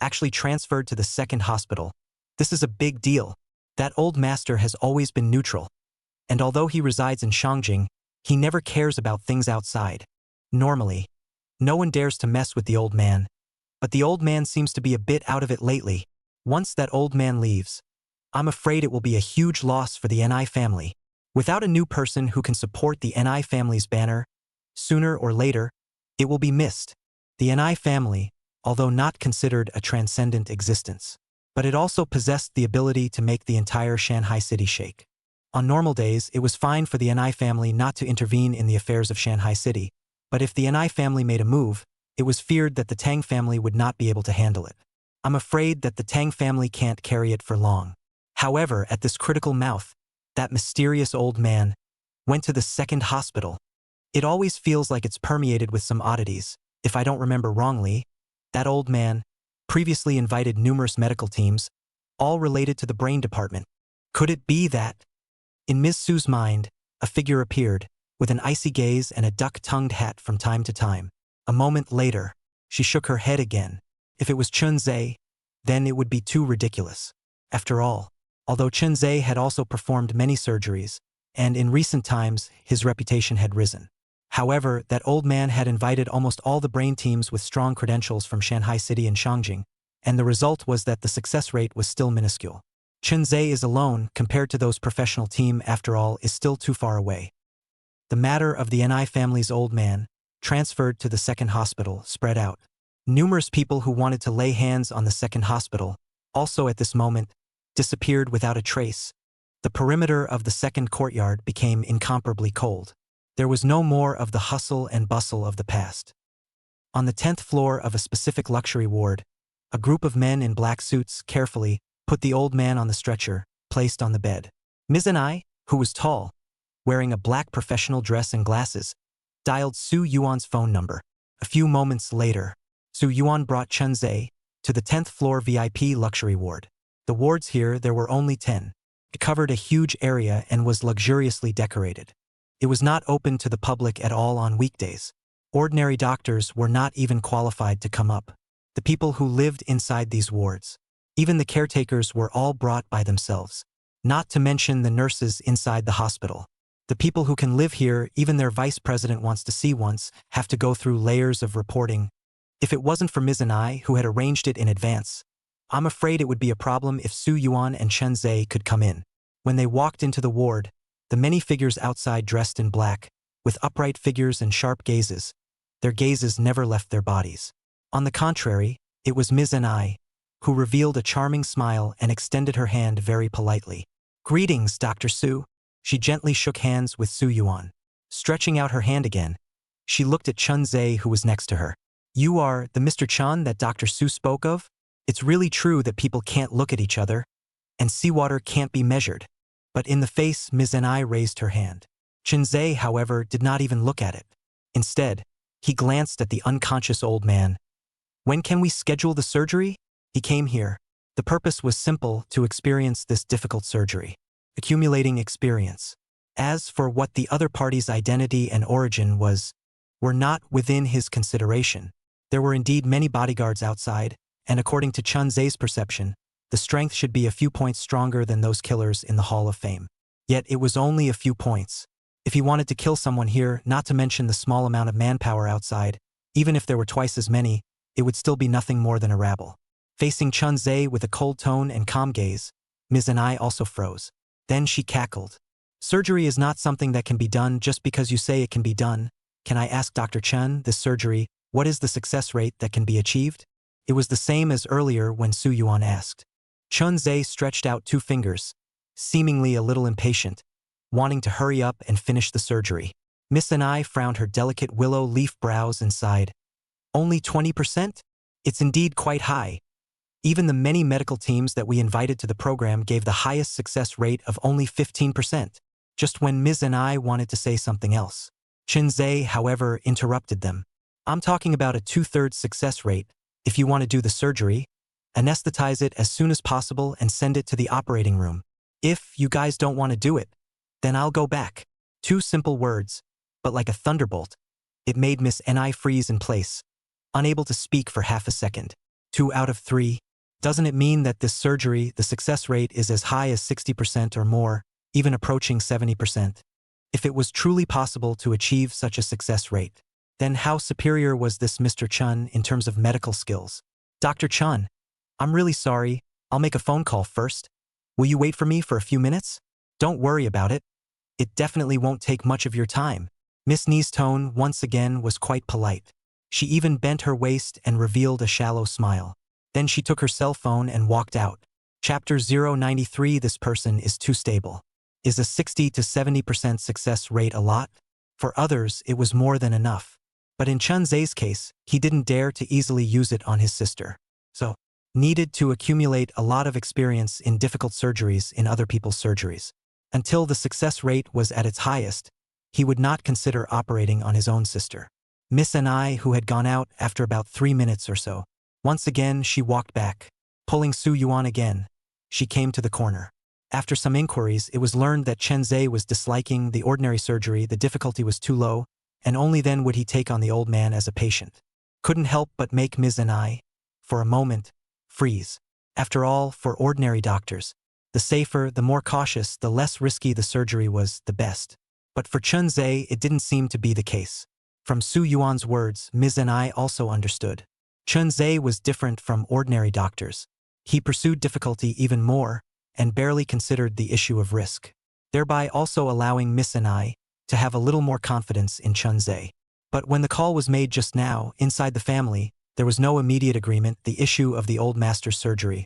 actually transferred to the second hospital. This is a big deal. That old master has always been neutral, and although he resides in Shangjing, he never cares about things outside. Normally, no one dares to mess with the old man, but the old man seems to be a bit out of it lately. Once that old man leaves, I'm afraid it will be a huge loss for the NI family. Without a new person who can support the NI family's banner, sooner or later, it will be missed. The NI family, although not considered a transcendent existence, but it also possessed the ability to make the entire Shanghai city shake. On normal days, it was fine for the NI family not to intervene in the affairs of Shanghai city, but if the NI family made a move, it was feared that the Tang family would not be able to handle it. I'm afraid that the Tang family can't carry it for long. However, at this critical mouth, that mysterious old man went to the second hospital. It always feels like it's permeated with some oddities. If I don't remember wrongly, that old man previously invited numerous medical teams, all related to the brain department. Could it be that? In Ms. Su's mind, a figure appeared, with an icy gaze and a duck-tongued hat from time to time. A moment later, she shook her head again. If it was Chun Ze, then it would be too ridiculous. After all, although Chun Ze had also performed many surgeries, and in recent times his reputation had risen. However, that old man had invited almost all the brain teams with strong credentials from Shanghai City and Shangjing, and the result was that the success rate was still minuscule. Chun Ze is alone compared to those professional team, after all, is still too far away. The matter of the NI family's old man, transferred to the second hospital, spread out. Numerous people who wanted to lay hands on the second hospital, also at this moment, disappeared without a trace. The perimeter of the second courtyard became incomparably cold. There was no more of the hustle and bustle of the past. On the 10th floor of a specific luxury ward, a group of men in black suits carefully put the old man on the stretcher, placed on the bed. Ms. Ni, who was tall, wearing a black professional dress and glasses, dialed Su Yuan's phone number. A few moments later, Su Yuan brought Chun Ze to the 10th floor VIP luxury ward. The wards here, there were only 10. It covered a huge area and was luxuriously decorated. It was not open to the public at all on weekdays. Ordinary doctors were not even qualified to come up. The people who lived inside these wards, even the caretakers, were all brought by themselves. Not to mention the nurses inside the hospital. The people who can live here, even their vice president wants to see once, have to go through layers of reporting. If it wasn't for Ms. Ni, who had arranged it in advance, I'm afraid it would be a problem if Su Yuan and Chun Ze could come in. When they walked into the ward, the many figures outside dressed in black, with upright figures and sharp gazes, their gazes never left their bodies. On the contrary, it was Ms. Ni, who revealed a charming smile and extended her hand very politely. "Greetings, Dr. Su." She gently shook hands with Su Yuan. Stretching out her hand again, she looked at Chun Ze, who was next to her. "You are the Mr. Chun that Dr. Su spoke of? It's really true that people can't look at each other, and seawater can't be measured." But in the face, Ms. Ni raised her hand. Chun Ze, however, did not even look at it. Instead, he glanced at the unconscious old man. "When can we schedule the surgery?" He came here. The purpose was simple: to experience this difficult surgery. Accumulating experience. As for what the other party's identity and origin were not within his consideration. There were indeed many bodyguards outside, and according to Chun Ze's perception, the strength should be a few points stronger than those killers in the Hall of Fame. Yet it was only a few points. If he wanted to kill someone here, not to mention the small amount of manpower outside, even if there were twice as many, it would still be nothing more than a rabble. Facing Chun Ze with a cold tone and calm gaze, Ms. Ni also froze. Then she cackled. "Surgery is not something that can be done just because you say it can be done. Can I ask Dr. Chun, this surgery, what is the success rate that can be achieved?" It was the same as earlier when Su Yuan asked. Chun Ze stretched out 2 fingers, seemingly a little impatient, wanting to hurry up and finish the surgery. Miss Ni frowned her delicate willow leaf brows and sighed. "Only 20%? It's indeed quite high. Even the many medical teams that we invited to the program gave the highest success rate of only 15%. Just when Ms. Ni wanted to say something else, Chun Ze, however, interrupted them. "I'm talking about a 2/3 success rate. If you want to do the surgery, anesthetize it as soon as possible and send it to the operating room. If you guys don't want to do it, then I'll go back." 2 simple words, but like a thunderbolt, it made Miss Ni freeze in place, unable to speak for half a second. 2 out of 3. Doesn't it mean that this surgery, the success rate is as high as 60% or more, even approaching 70%? If it was truly possible to achieve such a success rate, then how superior was this Mr. Chun in terms of medical skills? "Dr. Chun, I'm really sorry, I'll make a phone call first." Will you wait for me for a few minutes? Don't worry about it. It definitely won't take much of your time. Miss Ni's tone once again was quite polite. She even bent her waist and revealed a shallow smile. Then she took her cell phone and walked out. Chapter 093. This person is too stable. Is a 60 to 70% success rate a lot? For others, it was more than enough. But in Chun Ze's case, he didn't dare to easily use it on his sister. So, needed to accumulate a lot of experience in difficult surgeries in other people's surgeries. Until the success rate was at its highest, he would not consider operating on his own sister. Miss Ni, who had gone out after about 3 minutes or so, once again she walked back. Pulling Su Yuan again, she came to the corner. After some inquiries, it was learned that Chun Ze was disliking the ordinary surgery, the difficulty was too low, and only then would he take on the old man as a patient. Couldn't help but make Ms. Ni, for a moment, freeze. After all, for ordinary doctors, the safer, the more cautious, the less risky the surgery was, the best. But for Chun Ze, it didn't seem to be the case. From Su Yuan's words, Ms. Ni also understood. Chun Ze was different from ordinary doctors. He pursued difficulty even more, and barely considered the issue of risk, thereby also allowing Miss Ni to have a little more confidence in Chun Ze. But when the call was made just now, inside the family, there was no immediate agreement, the issue of the old master's surgery.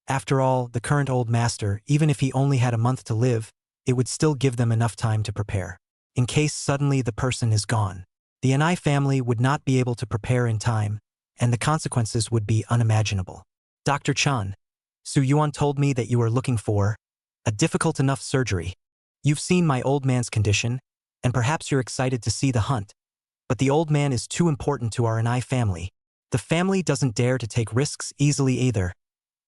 After all, the current old master, even if he only had a month to live, it would still give them enough time to prepare. In case suddenly the person is gone, the Ni family would not be able to prepare in time, and the consequences would be unimaginable. Dr. Chun, Su Yuan told me that you are looking for a difficult enough surgery. You've seen my old man's condition, and perhaps you're excited to see the hunt. But the old man is too important to our Ni family. The family doesn't dare to take risks easily either.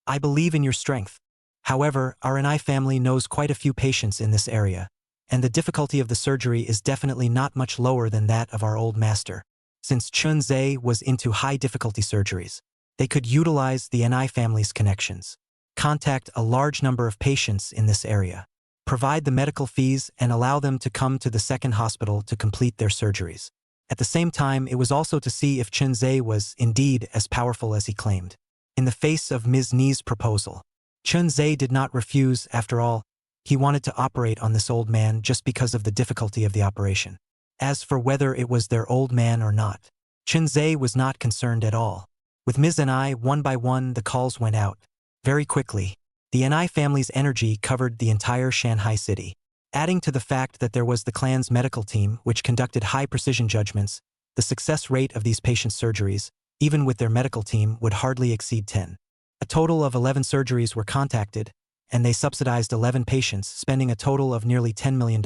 I believe in your strength. However, our Ni family knows quite a few patients in this area, and the difficulty of the surgery is definitely not much lower than that of our old master. Since Chun Ze was into high difficulty surgeries, they could utilize the Ni family's connections. Contact a large number of patients in this area, provide the medical fees, and allow them to come to the second hospital to complete their surgeries. At the same time, it was also to see if Chun Ze was indeed as powerful as he claimed. In the face of Ms. Ni's proposal, Chun Ze did not refuse. After all, he wanted to operate on this old man just because of the difficulty of the operation. As for whether it was their old man or not, Chun Ze was not concerned at all. With Ms. Ni, one by one the calls went out. Very quickly, the Ni family's energy covered the entire Shanghai city. Adding to the fact that there was the clan's medical team which conducted high-precision judgments, the success rate of these patients' surgeries, even with their medical team, would hardly exceed 10. A total of 11 surgeries were contacted, and they subsidized 11 patients, spending a total of nearly $10 million,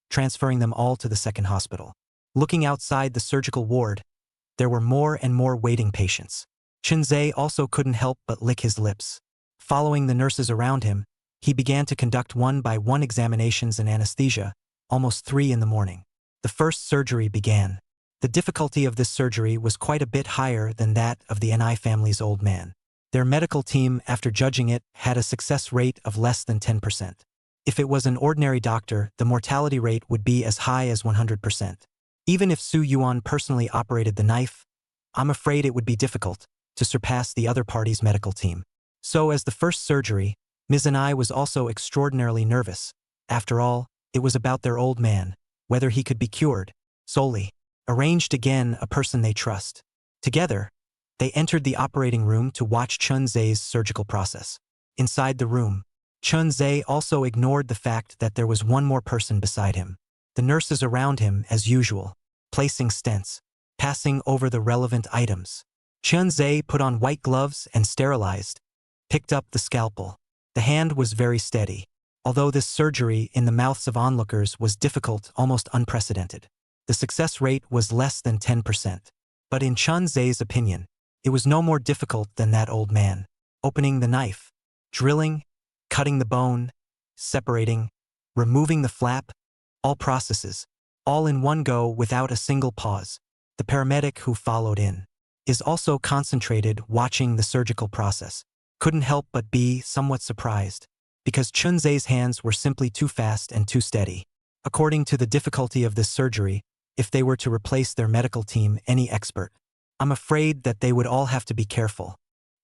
transferring them all to the second hospital. Looking outside the surgical ward, there were more and more waiting patients. Chun Ze also couldn't help but lick his lips. Following the nurses around him, he began to conduct one by one examinations and anesthesia, almost 3 in the morning. The first surgery began. The difficulty of this surgery was quite a bit higher than that of the Ni family's old man. Their medical team, after judging it, had a success rate of less than 10%. If it was an ordinary doctor, the mortality rate would be as high as 100%. Even if Su Yuan personally operated the knife, I'm afraid it would be difficult to surpass the other party's medical team. So as the first surgery, Ms. Ni was also extraordinarily nervous. After all, it was about their old man, whether he could be cured, solely. Arranged again a person they trust. Together, they entered the operating room to watch Chun Ze's surgical process. Inside the room, Chun Ze also ignored the fact that there was one more person beside him. The nurses around him, as usual, placing stents, passing over the relevant items. Chun Ze put on white gloves and sterilized, picked up the scalpel. The hand was very steady, although this surgery in the mouths of onlookers was difficult, almost unprecedented. The success rate was less than 10%. But in Chun Ze's opinion, it was no more difficult than that old man. Opening the knife, drilling, cutting the bone, separating, removing the flap, all processes, all in one go without a single pause. The paramedic who followed in is also concentrated watching the surgical process. Couldn't help but be somewhat surprised, because Chun Ze's hands were simply too fast and too steady. According to the difficulty of this surgery, if they were to replace their medical team, any expert, I'm afraid that they would all have to be careful.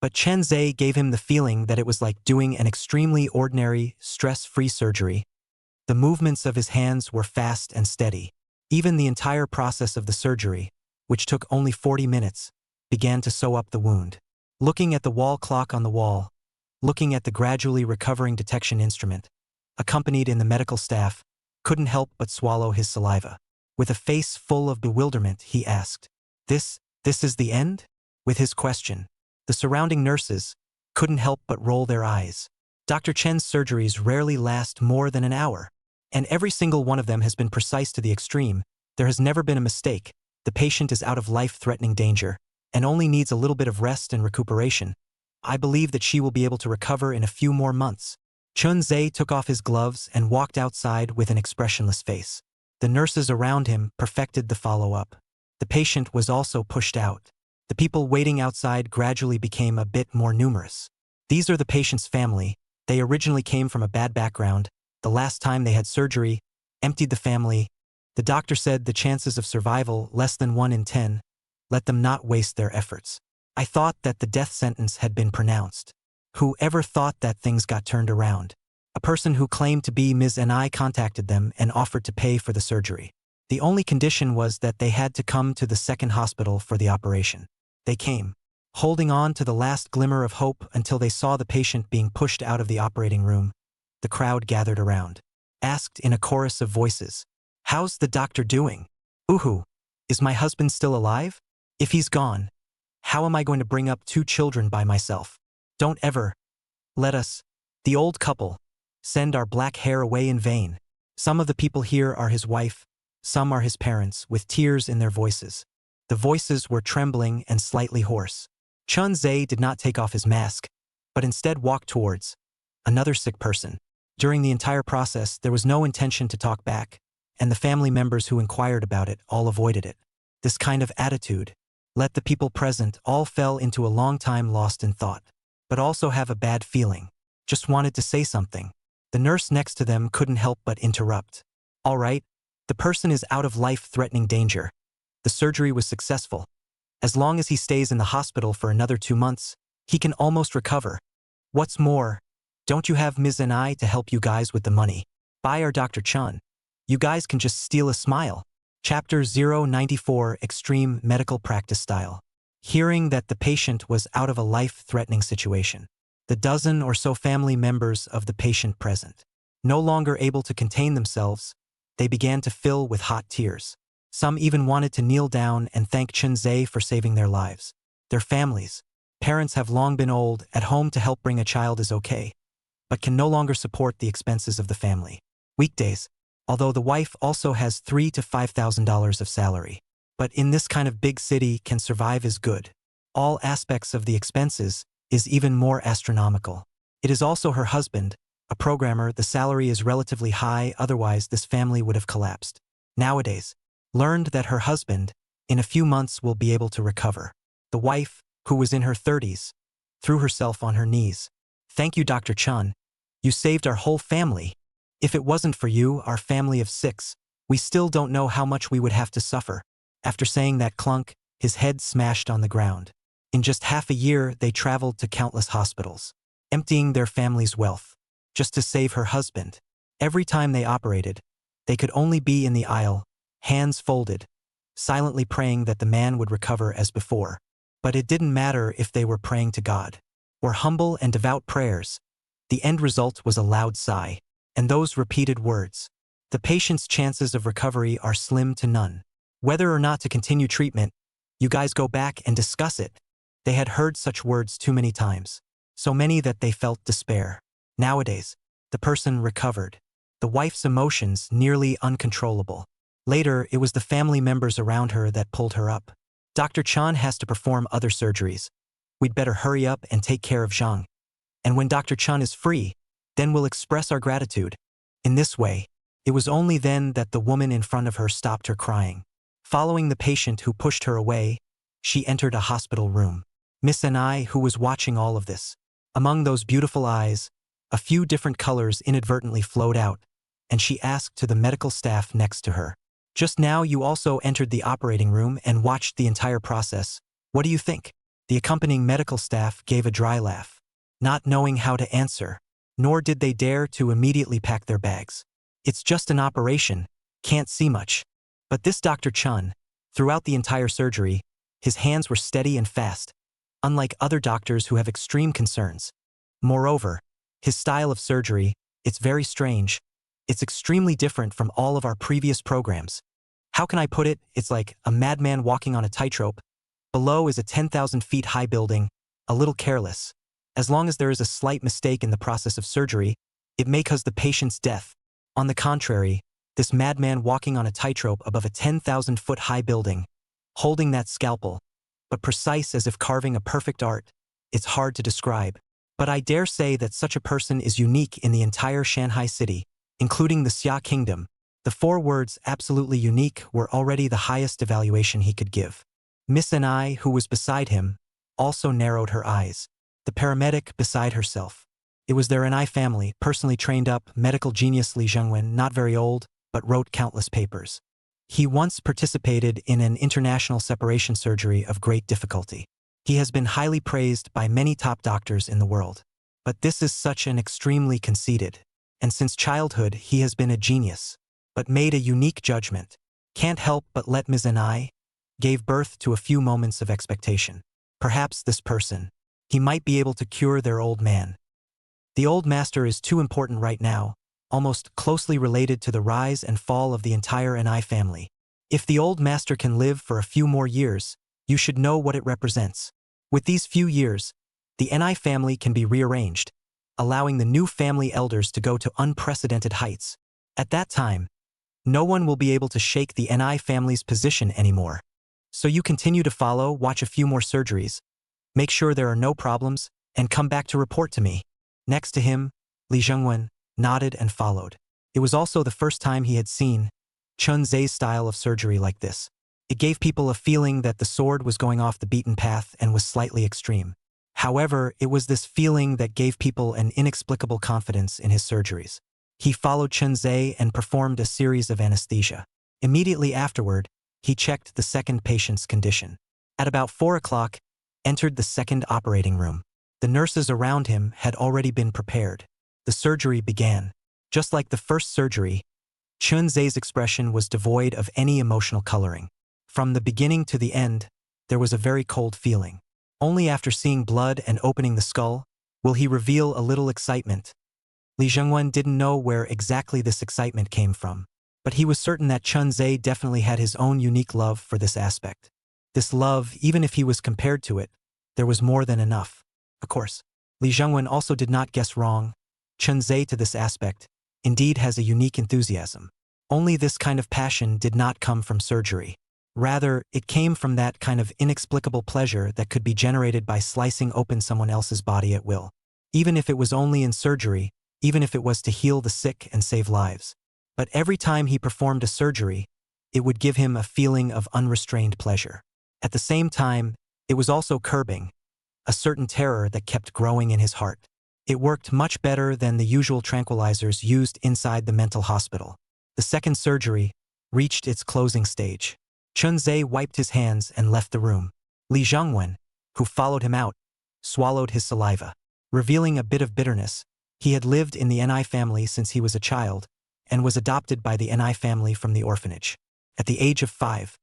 But Chun Ze gave him the feeling that it was like doing an extremely ordinary, stress-free surgery. The movements of his hands were fast and steady. Even the entire process of the surgery, which took only 40 minutes, began to sew up the wound. Looking at the wall clock on the wall, looking at the gradually recovering detection instrument, accompanied in the medical staff, couldn't help but swallow his saliva. With a face full of bewilderment, he asked, This is the end? With his question, the surrounding nurses couldn't help but roll their eyes. Dr. Chen's surgeries rarely last more than an hour, and every single one of them has been precise to the extreme. There has never been a mistake. The patient is out of life-threatening danger and only needs a little bit of rest and recuperation. I believe that she will be able to recover in a few more months. Chun Ze took off his gloves and walked outside with an expressionless face. The nurses around him perfected the follow-up. The patient was also pushed out. The people waiting outside gradually became a bit more numerous. These are the patient's family. They originally came from a bad background. The last time they had surgery, emptied the family. The doctor said the chances of survival less than 1 in 10. Let them not waste their efforts. I thought that the death sentence had been pronounced. Who ever thought that things got turned around? A person who claimed to be Ms. Ni contacted them and offered to pay for the surgery. The only condition was that they had to come to the second hospital for the operation. They came, holding on to the last glimmer of hope until they saw the patient being pushed out of the operating room. The crowd gathered around, asked in a chorus of voices, How's the doctor doing? Uhu, is my husband still alive? If he's gone, how am I going to bring up 2 children by myself? Don't ever let us, the old couple, send our black hair away in vain. Some of the people here are his wife, some are his parents, with tears in their voices. The voices were trembling and slightly hoarse. Chun Ze did not take off his mask, but instead walked towards another sick person. During the entire process, there was no intention to talk back, and the family members who inquired about it all avoided it. This kind of attitude let the people present all fell into a long time lost in thought, but also have a bad feeling. Just wanted to say something. The nurse next to them couldn't help but interrupt. All right, the person is out of life-threatening danger. The surgery was successful. As long as he stays in the hospital for another 2 months, he can almost recover. What's more, don't you have Ms. Ni to help you guys with the money? Buy our Dr. Chun. You guys can just steal a smile. Chapter 094 Extreme Medical Practice Style. Hearing that the patient was out of a life-threatening situation, the dozen or so family members of the patient present, no longer able to contain themselves, they began to fill with hot tears. Some even wanted to kneel down and thank Chun Ze for saving their lives. Their families, parents have long been old, at home to help bring a child is okay, but can no longer support the expenses of the family. Weekdays, although the wife also has $3,000 to $5,000 of salary, but in this kind of big city can survive is good. All aspects of the expenses is even more astronomical. It is also her husband, a programmer. The salary is relatively high, otherwise this family would have collapsed. Nowadays, learned that her husband, in a few months, will be able to recover. The wife, who was in her 30s, threw herself on her knees. Thank you, Dr. Chun. You saved our whole family. If it wasn't for you, our family of 6, we still don't know how much we would have to suffer. After saying that, clunk, his head smashed on the ground. In just half a year, they traveled to countless hospitals, emptying their family's wealth, just to save her husband. Every time they operated, they could only be in the aisle, hands folded, silently praying that the man would recover as before. But it didn't matter if they were praying to God or humble and devout prayers. The end result was a loud sigh, and those repeated words. The patient's chances of recovery are slim to none. Whether or not to continue treatment, you guys go back and discuss it. They had heard such words too many times, so many that they felt despair. Nowadays, the person recovered. The wife's emotions nearly uncontrollable. Later, it was the family members around her that pulled her up. Dr. Chun has to perform other surgeries. We'd better hurry up and take care of Zhang. And when Dr. Chun is free, then we'll express our gratitude. In this way, it was only then that the woman in front of her stopped her crying. Following the patient who pushed her away, she entered a hospital room. Miss Ni, who was watching all of this, among those beautiful eyes, a few different colors inadvertently flowed out, and she asked to the medical staff next to her, Just now you also entered the operating room and watched the entire process. What do you think? The accompanying medical staff gave a dry laugh, not knowing how to answer, nor did they dare to immediately pack their bags. It's just an operation, can't see much. But this Dr. Chun, throughout the entire surgery, his hands were steady and fast, unlike other doctors who have extreme concerns. Moreover, his style of surgery, it's very strange. It's extremely different from all of our previous programs. How can I put it? It's like a madman walking on a tightrope. Below is a 10,000 feet high building, a little careless. As long as there is a slight mistake in the process of surgery, it may cause the patient's death. On the contrary, this madman walking on a tightrope above a 10,000-foot high building, holding that scalpel, but precise as if carving a perfect art, it's hard to describe. But I dare say that such a person is unique in the entire Shanghai city, including the Xia Kingdom. The 4 words absolutely unique were already the highest evaluation he could give. Miss Anai, who was beside him, also narrowed her eyes. The paramedic beside herself. It was their Anai family, personally trained up, medical genius Li Zhengwen, not very old, but wrote countless papers. He once participated in an international separation surgery of great difficulty. He has been highly praised by many top doctors in the world. But this is such an extremely conceited, and since childhood he has been a genius, but made a unique judgment. Can't help but let Ms. Anai gave birth to a few moments of expectation. Perhaps this person, he might be able to cure their old man. The old master is too important right now, almost closely related to the rise and fall of the entire Anai family. If the old master can live for a few more years, you should know what it represents. With these few years, the Anai family can be rearranged, allowing the new family elders to go to unprecedented heights. At that time, no one will be able to shake the Anai family's position anymore. So you continue to follow, watch a few more surgeries, make sure there are no problems, and come back to report to me. Next to him, Li Zhengwen nodded and followed. It was also the first time he had seen Chun Ze's style of surgery like this. It gave people a feeling that the sword was going off the beaten path and was slightly extreme. However, it was this feeling that gave people an inexplicable confidence in his surgeries. He followed Chun Ze and performed a series of anesthesia. Immediately afterward, he checked the second patient's condition. At about 4 o'clock, entered the second operating room. The nurses around him had already been prepared. The surgery began. Just like the first surgery, Chun Ze's expression was devoid of any emotional coloring. From the beginning to the end, there was a very cold feeling. Only after seeing blood and opening the skull will he reveal a little excitement. Li Zhengwen didn't know where exactly this excitement came from, but he was certain that Chun Ze definitely had his own unique love for this aspect. This love, even if he was compared to it, there was more than enough. Of course, Li Zhengwen also did not guess wrong. Chun Ze to this aspect, indeed has a unique enthusiasm. Only this kind of passion did not come from surgery. Rather, it came from that kind of inexplicable pleasure that could be generated by slicing open someone else's body at will. Even if it was only in surgery, even if it was to heal the sick and save lives. But every time he performed a surgery, it would give him a feeling of unrestrained pleasure. At the same time, it was also curbing a certain terror that kept growing in his heart. It worked much better than the usual tranquilizers used inside the mental hospital. The second surgery reached its closing stage. Chun Ze wiped his hands and left the room. Li Zhengwen, who followed him out, swallowed his saliva, revealing a bit of bitterness. He had lived in the Anai family since he was a child, and was adopted by the Anai family from the orphanage. At the age of 5,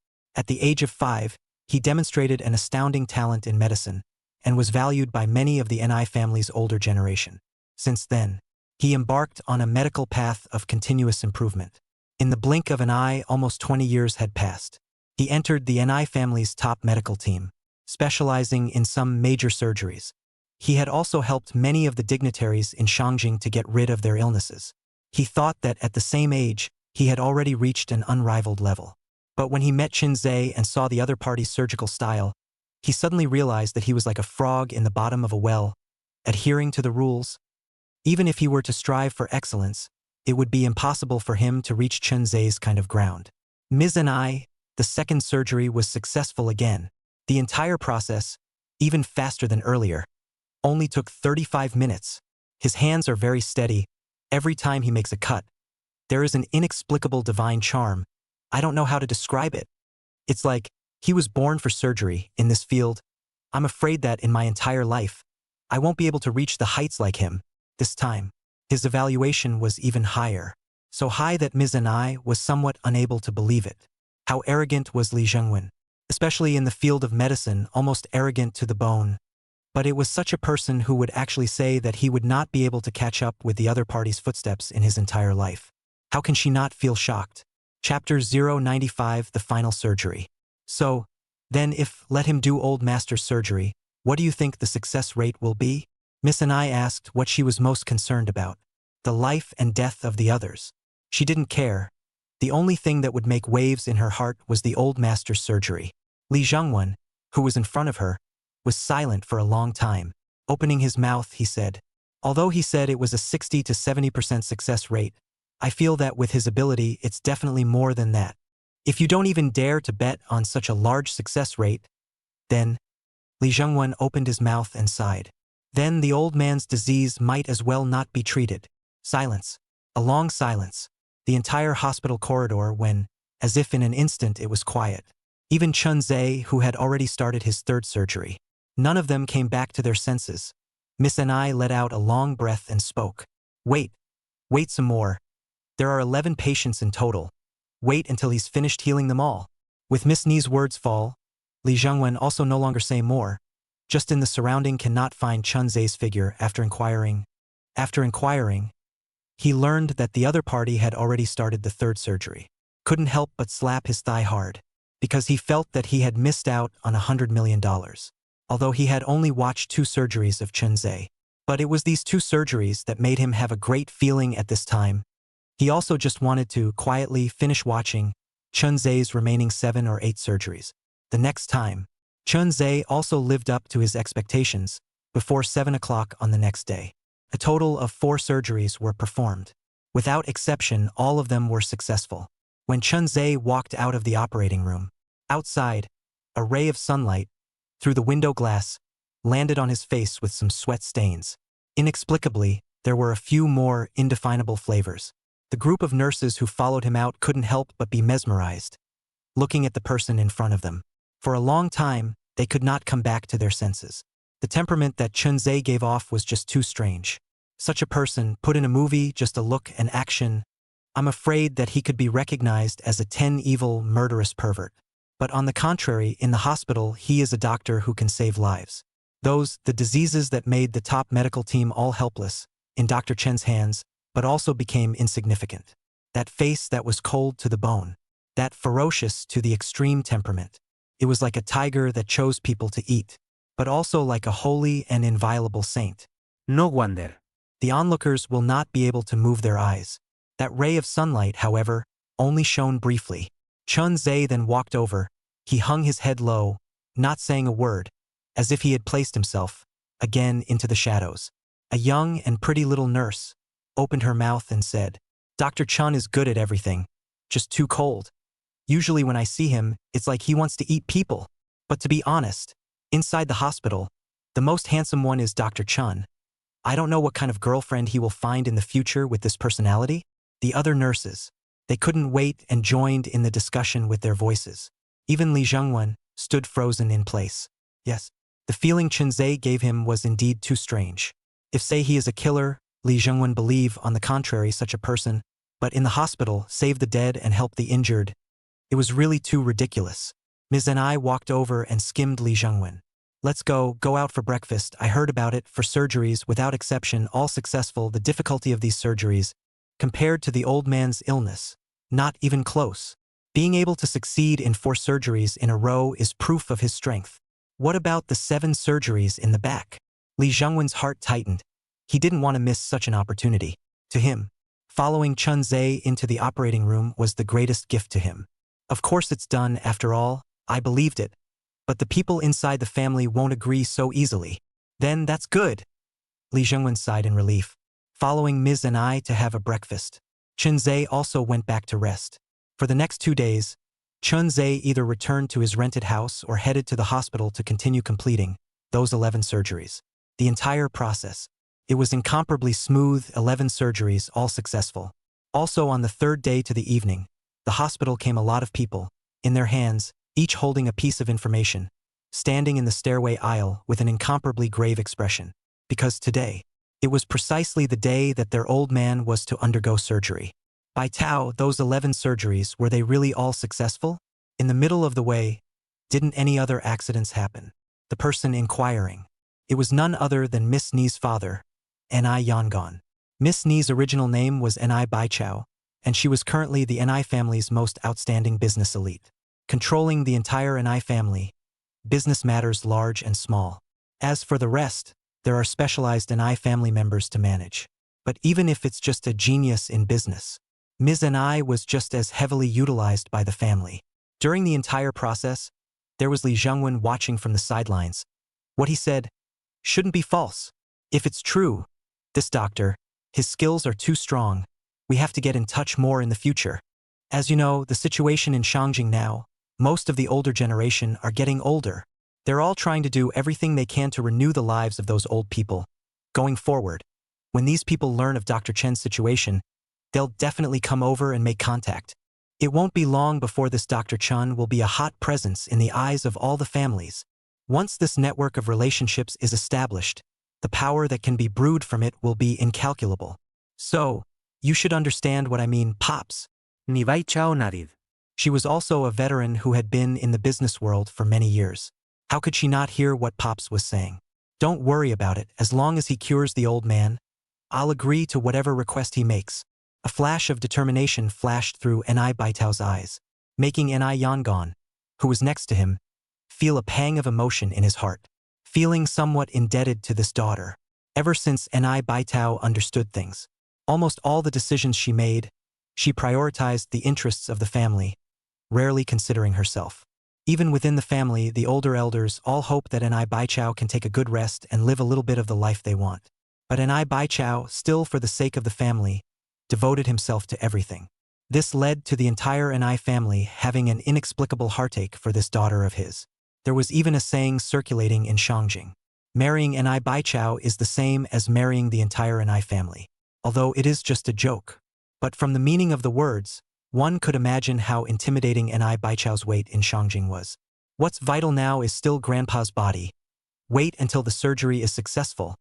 he demonstrated an astounding talent in medicine, and was valued by many of the Anai family's older generation. Since then, he embarked on a medical path of continuous improvement. In the blink of an eye, almost 20 years had passed. He entered the Anai family's top medical team, specializing in some major surgeries. He had also helped many of the dignitaries in Shangjing to get rid of their illnesses. He thought that at the same age, he had already reached an unrivaled level. But when he met Chun Ze and saw the other party's surgical style, he suddenly realized that he was like a frog in the bottom of a well, adhering to the rules. Even if he were to strive for excellence, it would be impossible for him to reach Chun Ze's kind of ground. Ms. Anai, the second surgery was successful again. The entire process, even faster than earlier, only took 35 minutes. His hands are very steady. Every time he makes a cut, there is an inexplicable divine charm. I don't know how to describe it. It's like he was born for surgery in this field. I'm afraid that in my entire life, I won't be able to reach the heights like him. This time, his evaluation was even higher. So high that Ms. and I was somewhat unable to believe it. How arrogant was Li Zhengwen, especially in the field of medicine, almost arrogant to the bone. But it was such a person who would actually say that he would not be able to catch up with the other party's footsteps in his entire life. How can she not feel shocked? Chapter 095, the final surgery. So, then if let him do old master's surgery, what do you think the success rate will be? Miss and I asked what she was most concerned about. The life and death of the others. She didn't care. The only thing that would make waves in her heart was the old master's surgery. Li Zhengwen, who was in front of her, was silent for a long time. Opening his mouth, he said, although he said it was a 60 to 70% success rate, I feel that with his ability it's definitely more than that. If you don't even dare to bet on such a large success rate, then, Li Zhengwen opened his mouth and sighed. Then the old man's disease might as well not be treated. Silence. A long silence. The entire hospital corridor when, as if in an instant it was quiet. Even Chun Ze, who had already started his third surgery. None of them came back to their senses. Miss and I let out a long breath and spoke. Wait. Wait some more. There are 11 patients in total. Wait until he's finished healing them all. With Miss Ni's words fall, Li Zhengwen also no longer say more. Just in the surrounding cannot find Chun Ze's figure after inquiring. He learned that the other party had already started the third surgery. Couldn't help but slap his thigh hard, because he felt that he had missed out on $100 million. Although he had only watched 2 surgeries of Chun Ze. But it was these 2 surgeries that made him have a great feeling at this time. He also just wanted to quietly finish watching Chun Ze's remaining 7 or 8 surgeries. The next time, Chun Ze also lived up to his expectations before 7 o'clock on the next day. A total of 4 surgeries were performed. Without exception, all of them were successful. When Chun Ze walked out of the operating room, outside, a ray of sunlight, through the window glass, landed on his face with some sweat stains. Inexplicably, there were a few more indefinable flavors. The group of nurses who followed him out couldn't help but be mesmerized, looking at the person in front of them. For a long time, they could not come back to their senses. The temperament that Chun Ze gave off was just too strange. Such a person, put in a movie, just a look and action, I'm afraid that he could be recognized as a 10 evil, murderous pervert. But on the contrary, in the hospital, he is a doctor who can save lives. The diseases that made the top medical team all helpless, in Dr. Chen's hands, but also became insignificant. That face that was cold to the bone. That ferocious to the extreme temperament. It was like a tiger that chose people to eat, but also like a holy and inviolable saint. No wonder. The onlookers will not be able to move their eyes. That ray of sunlight, however, only shone briefly. Chun Ze then walked over. He hung his head low, not saying a word, as if he had placed himself, again, into the shadows. A young and pretty little nurse opened her mouth and said, Dr. Chun is good at everything, just too cold. Usually when I see him, it's like he wants to eat people. But to be honest, inside the hospital, the most handsome one is Dr. Chun. I don't know what kind of girlfriend he will find in the future with this personality. The other nurses, they couldn't wait and joined in the discussion with their voices. Even Li Zhengwen stood frozen in place. Yes, the feeling Chun Ze gave him was indeed too strange. If say he is a killer, Li Zhengwen believe on the contrary such a person, but in the hospital, save the dead and help the injured. It was really too ridiculous. Ms. and I walked over and skimmed Li Zhengwen. Let's go out for breakfast. I heard about it, for surgeries, without exception, all successful. The difficulty of these surgeries, compared to the old man's illness, not even close. Being able to succeed in 4 surgeries in a row is proof of his strength. What about the 7 surgeries in the back? Li Zhengwen's heart tightened. He didn't want to miss such an opportunity. To him, following Chun Ze into the operating room was the greatest gift to him. Of course it's done, after all, I believed it. But the people inside the family won't agree so easily. Then that's good. Li Zhengwen sighed in relief, following Ms. and I to have a breakfast. Chun Ze also went back to rest. For the next 2 days, Chun Ze either returned to his rented house or headed to the hospital to continue completing those 11 surgeries. The entire process. It was incomparably smooth, 11 surgeries, all successful. Also on the 3rd day to the evening, the hospital came a lot of people, in their hands, each holding a piece of information. standing in the stairway aisle with an incomparably grave expression. Because today, it was precisely the day that their old man was to undergo surgery. By Tao, those 11 surgeries, were they really all successful? In the middle of the way, didn't any other accidents happen? The person inquiring. It was none other than Miss Ni's father, Ni Yangon. Miss Ni's original name was Ni Baichao, and she was currently the Ni family's most outstanding business elite, controlling the entire Ni family, business matters large and small. As for the rest, there are specialized Ni family members to manage. But even if it's just a genius in business, Ms. Ni was just as heavily utilized by the family. During the entire process, there was Li Zhengwen watching from the sidelines. What he said shouldn't be false. If it's true, this doctor, his skills are too strong. We have to get in touch more in the future. As you know, the situation in Shangjing now, most of the older generation are getting older. They're all trying to do everything they can to renew the lives of those old people. Going forward, when these people learn of Dr. Chen's situation, they'll definitely come over and make contact. It won't be long before this Dr. Chun will be a hot presence in the eyes of all the families. Once this network of relationships is established, the power that can be brewed from it will be incalculable. So, you should understand what I mean, Pops. Ni Baichao nodded. She was also a veteran who had been in the business world for many years. How could she not hear what Pops was saying? Don't worry about it. As long as he cures the old man, I'll agree to whatever request he makes. A flash of determination flashed through Ni Baitao's eyes, making Ni Yangon, who was next to him, feel a pang of emotion in his heart, feeling somewhat indebted to this daughter. Ever since Ni Baitao understood things, almost all the decisions she made, she prioritized the interests of the family, rarely considering herself. Even within the family, the older elders all hope that Ni Baichao can take a good rest and live a little bit of the life they want. But Ni Baichao, still for the sake of the family, devoted himself to everything. This led to the entire Ni family having an inexplicable heartache for this daughter of his. There was even a saying circulating in Shangjing. Marrying Ni Baichao is the same as marrying the entire Ni family. Although it is just a joke. But from the meaning of the words, one could imagine how intimidating Ni Baichao's weight in Shangjing was. What's vital now is still Grandpa's body. Wait until the surgery is successful.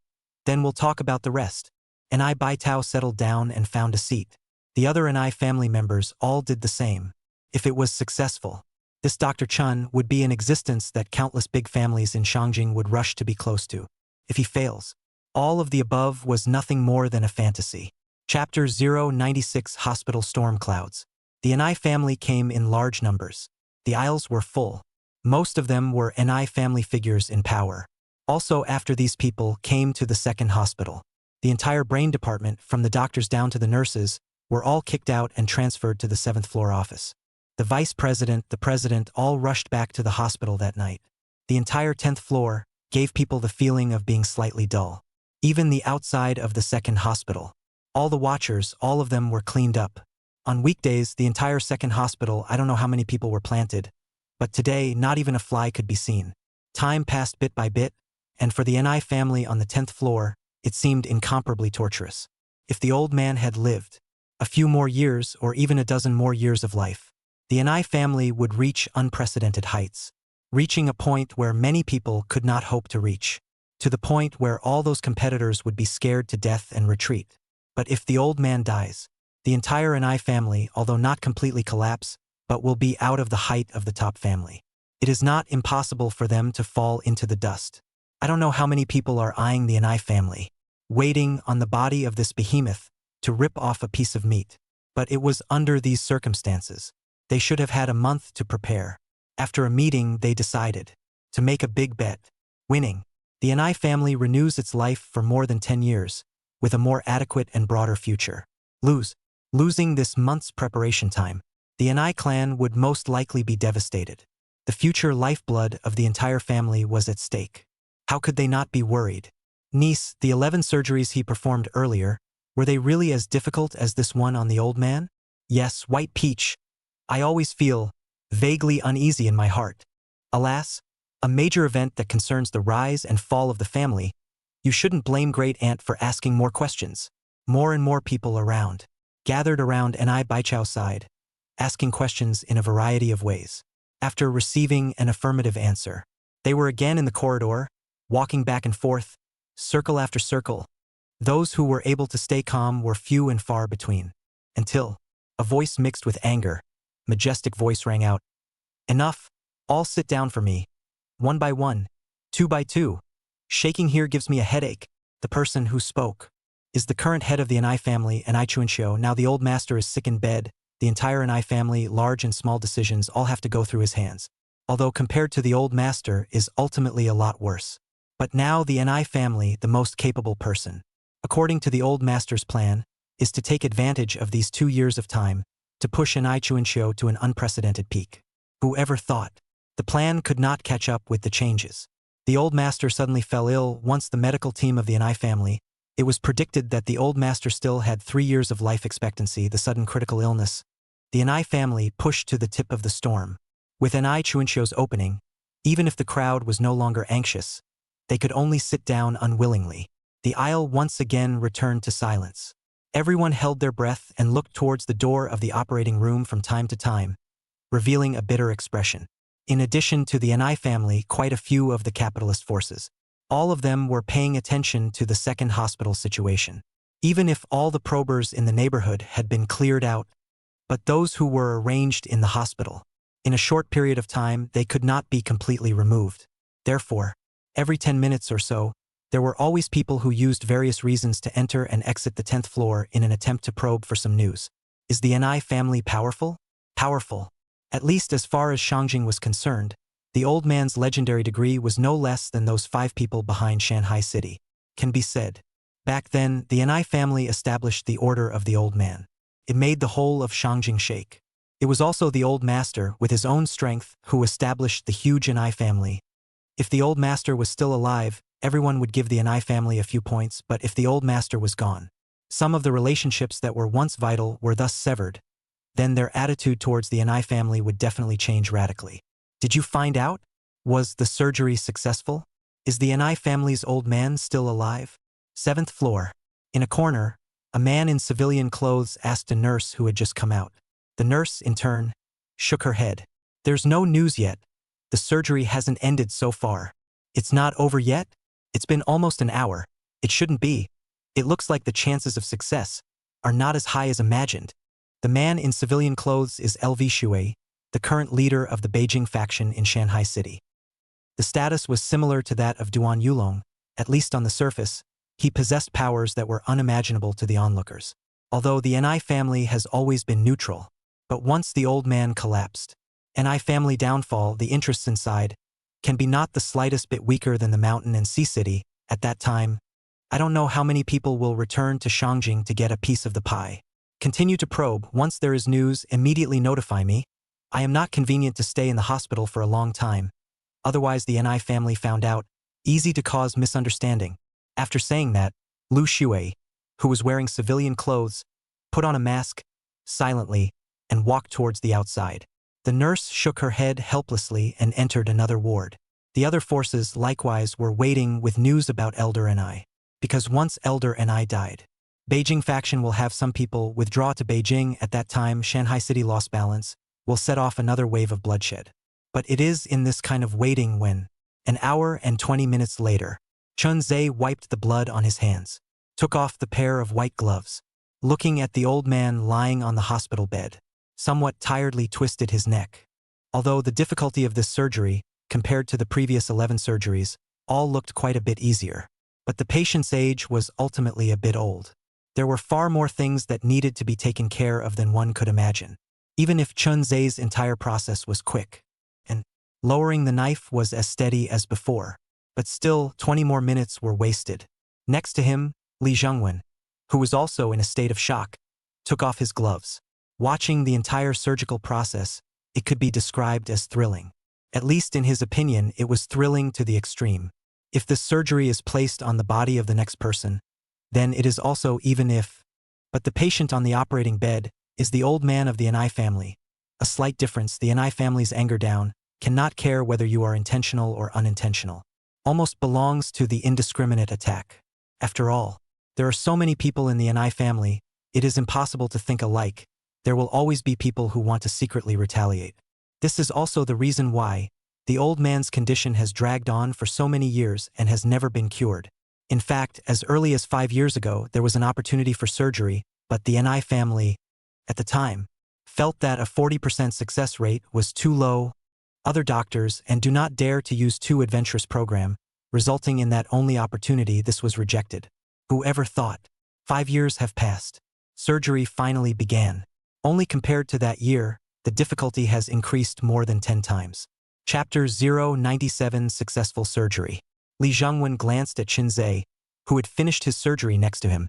Then we'll talk about the rest. Ni Baitao settled down and found a seat. The other Ni family members all did the same. If it was successful, this Dr. Chun would be an existence that countless big families in Shangjing would rush to be close to. If he fails, all of the above was nothing more than a fantasy. Chapter 096 Hospital Storm Clouds. The Ni family came in large numbers. The aisles were full. Most of them were Ni family figures in power. Also, after these people came to the second hospital, the entire brain department, from the doctors down to the nurses, were all kicked out and transferred to the 7th floor office. The vice president, the president, all rushed back to the hospital that night. The entire 10th floor gave people the feeling of being slightly dull. Even the outside of the second hospital. All the watchers, all of them were cleaned up. On weekdays, the entire second hospital, I don't know how many people were planted, but today, not even a fly could be seen. Time passed bit by bit, and for the Ni family on the 10th floor, it seemed incomparably torturous. If the old man had lived a few more years or even a dozen more years of life, the Ni family would reach unprecedented heights, reaching a point where many people could not hope to reach, to the point where all those competitors would be scared to death and retreat. But if the old man dies, the entire Ni family, although not completely collapse, but will be out of the height of the top family. It is not impossible for them to fall into the dust. I don't know how many people are eyeing the Ni family, waiting on the body of this behemoth to rip off a piece of meat. But it was under these circumstances. They should have had a month to prepare. After a meeting, they decided to make a big bet. Winning. The Ni family renews its life for more than 10 years, with a more adequate and broader future. Losing this month's preparation time, the Ni clan would most likely be devastated. The future lifeblood of the entire family was at stake. How could they not be worried? Niece, the 11 surgeries he performed earlier, were they really as difficult as this one on the old man? Yes, White Peach. I always feel vaguely uneasy in my heart. Alas, a major event that concerns the rise and fall of the family. You shouldn't blame Great Aunt for asking more questions. More and more people around, gathered around Ni Baichao's side, asking questions in a variety of ways. After receiving an affirmative answer, They were again in the corridor, walking back and forth, circle after circle. Those who were able to stay calm were few and far between. Until a voice mixed with anger, majestic voice rang out. Enough, all sit down for me. One by one, two by two. Shaking here gives me a headache. The person who spoke is the current head of the Anai family, Anai Chuanxiu. Now the old master is sick in bed. The entire Anai family, large and small decisions, all have to go through his hands. Although compared to the old master is ultimately a lot worse. But now the Anai family, the most capable person, according to the old master's plan, is to take advantage of these 2 years of time to push Anai Chuanxiu to an unprecedented peak. Whoever thought? The plan could not catch up with the changes. The old master suddenly fell ill. Once the medical team of the Anai family, it was predicted that the old master still had 3 years of life expectancy. The sudden critical illness, the Anai family pushed to the tip of the storm. With Anai Chuanxiu's opening, even if the crowd was no longer anxious, they could only sit down unwillingly. The aisle once again returned to silence. Everyone held their breath and looked towards the door of the operating room from time to time, revealing a bitter expression. In addition to the Anai family, quite a few of the capitalist forces. All of them were paying attention to the second hospital situation. Even if all the probers in the neighborhood had been cleared out, but those who were arranged in the hospital, in a short period of time, they could not be completely removed. Therefore, every 10 minutes or so, there were always people who used various reasons to enter and exit the 10th floor in an attempt to probe for some news. Is the Anai family powerful? Powerful. At least as far as Shangjing was concerned, the old man's legendary degree was no less than those 5 people behind Shanghai City. Can be said. Back then, the Anai family established the order of the old man. It made the whole of Shangjing shake. It was also the old master, with his own strength, who established the huge Anai family. If the old master was still alive, everyone would give the Anai family a few points, but if the old master was gone, some of the relationships that were once vital were thus severed. Then their attitude towards the Anai family would definitely change radically. Did you find out? Was the surgery successful? Is the Anai family's old man still alive? 7th floor. In a corner, a man in civilian clothes asked a nurse who had just come out. The nurse, in turn, shook her head. There's no news yet. The surgery hasn't ended so far. It's not over yet? It's been almost an hour. It shouldn't be. It looks like the chances of success are not as high as imagined. The man in civilian clothes is LV Shui, the current leader of the Beijing faction in Shanghai City. The status was similar to that of Duan Yulong, at least on the surface. He possessed powers that were unimaginable to the onlookers. Although the Anai family has always been neutral, but once the old man collapsed, Anai family downfall, the interests inside, can be not the slightest bit weaker than the mountain and sea city. At that time, I don't know how many people will return to Shangjing to get a piece of the pie. Continue to probe. Once there is news, immediately notify me. I am not convenient to stay in the hospital for a long time. Otherwise the Anai family found out. Easy to cause misunderstanding. After saying that, Lu Shui, who was wearing civilian clothes, put on a mask, silently, and walked towards the outside. The nurse shook her head helplessly and entered another ward. The other forces, likewise, were waiting with news about Elder Anai. Because once Elder Anai died, Beijing faction will have some people withdraw to Beijing. At that time, Shanghai City lost balance, will set off another wave of bloodshed. But it is in this kind of waiting when, an hour and 20 minutes later, Chun Ze wiped the blood on his hands, took off the pair of white gloves, looking at the old man lying on the hospital bed, somewhat tiredly twisted his neck. Although the difficulty of this surgery, compared to the previous 11 surgeries, all looked quite a bit easier. But the patient's age was ultimately a bit old. There were far more things that needed to be taken care of than one could imagine. Even if Chun Ze's entire process was quick, and lowering the knife was as steady as before, but still 20 more minutes were wasted. Next to him, Li Zhengwen, who was also in a state of shock, took off his gloves. Watching the entire surgical process, it could be described as thrilling. At least in his opinion, it was thrilling to the extreme. If the surgery is placed on the body of the next person, then it is also even if. But the patient on the operating bed is the old man of the Anai family. A slight difference, the Anai family's anger down, cannot care whether you are intentional or unintentional. Almost belongs to the indiscriminate attack. After all, there are so many people in the Anai family, it is impossible to think alike. There will always be people who want to secretly retaliate. This is also the reason why The old man's condition has dragged on for so many years and has never been cured. In fact, as early as 5 years ago, there was an opportunity for surgery, but the Ni family, at the time, felt that a 40% success rate was too low. Other doctors and do not dare to use too adventurous program, resulting in that only opportunity this was rejected. Whoever thought? 5 years have passed. Surgery finally began. Only compared to that year, the difficulty has increased more than 10 times. Chapter 097 Successful Surgery. Li Zhongwen glanced at Chun Ze, who had finished his surgery next to him,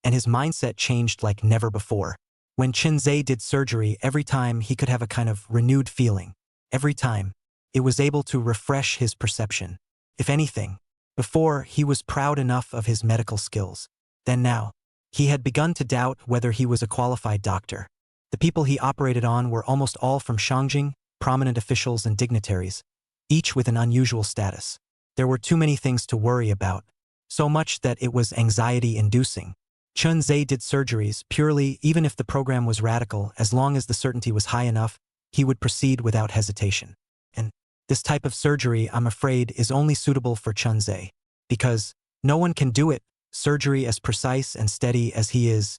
and his mindset changed like never before. When Chun Ze did surgery, every time he could have a kind of renewed feeling. Every time, it was able to refresh his perception. If anything, before he was proud enough of his medical skills. Then now, he had begun to doubt whether he was a qualified doctor. The people he operated on were almost all from Shangjing, prominent officials and dignitaries, each with an unusual status. There were too many things to worry about, so much that it was anxiety-inducing. Chun Ze did surgeries purely, even if the program was radical, as long as the certainty was high enough, he would proceed without hesitation. And this type of surgery, I'm afraid, is only suitable for Chun Ze, because no one can do it, surgery as precise and steady as he is.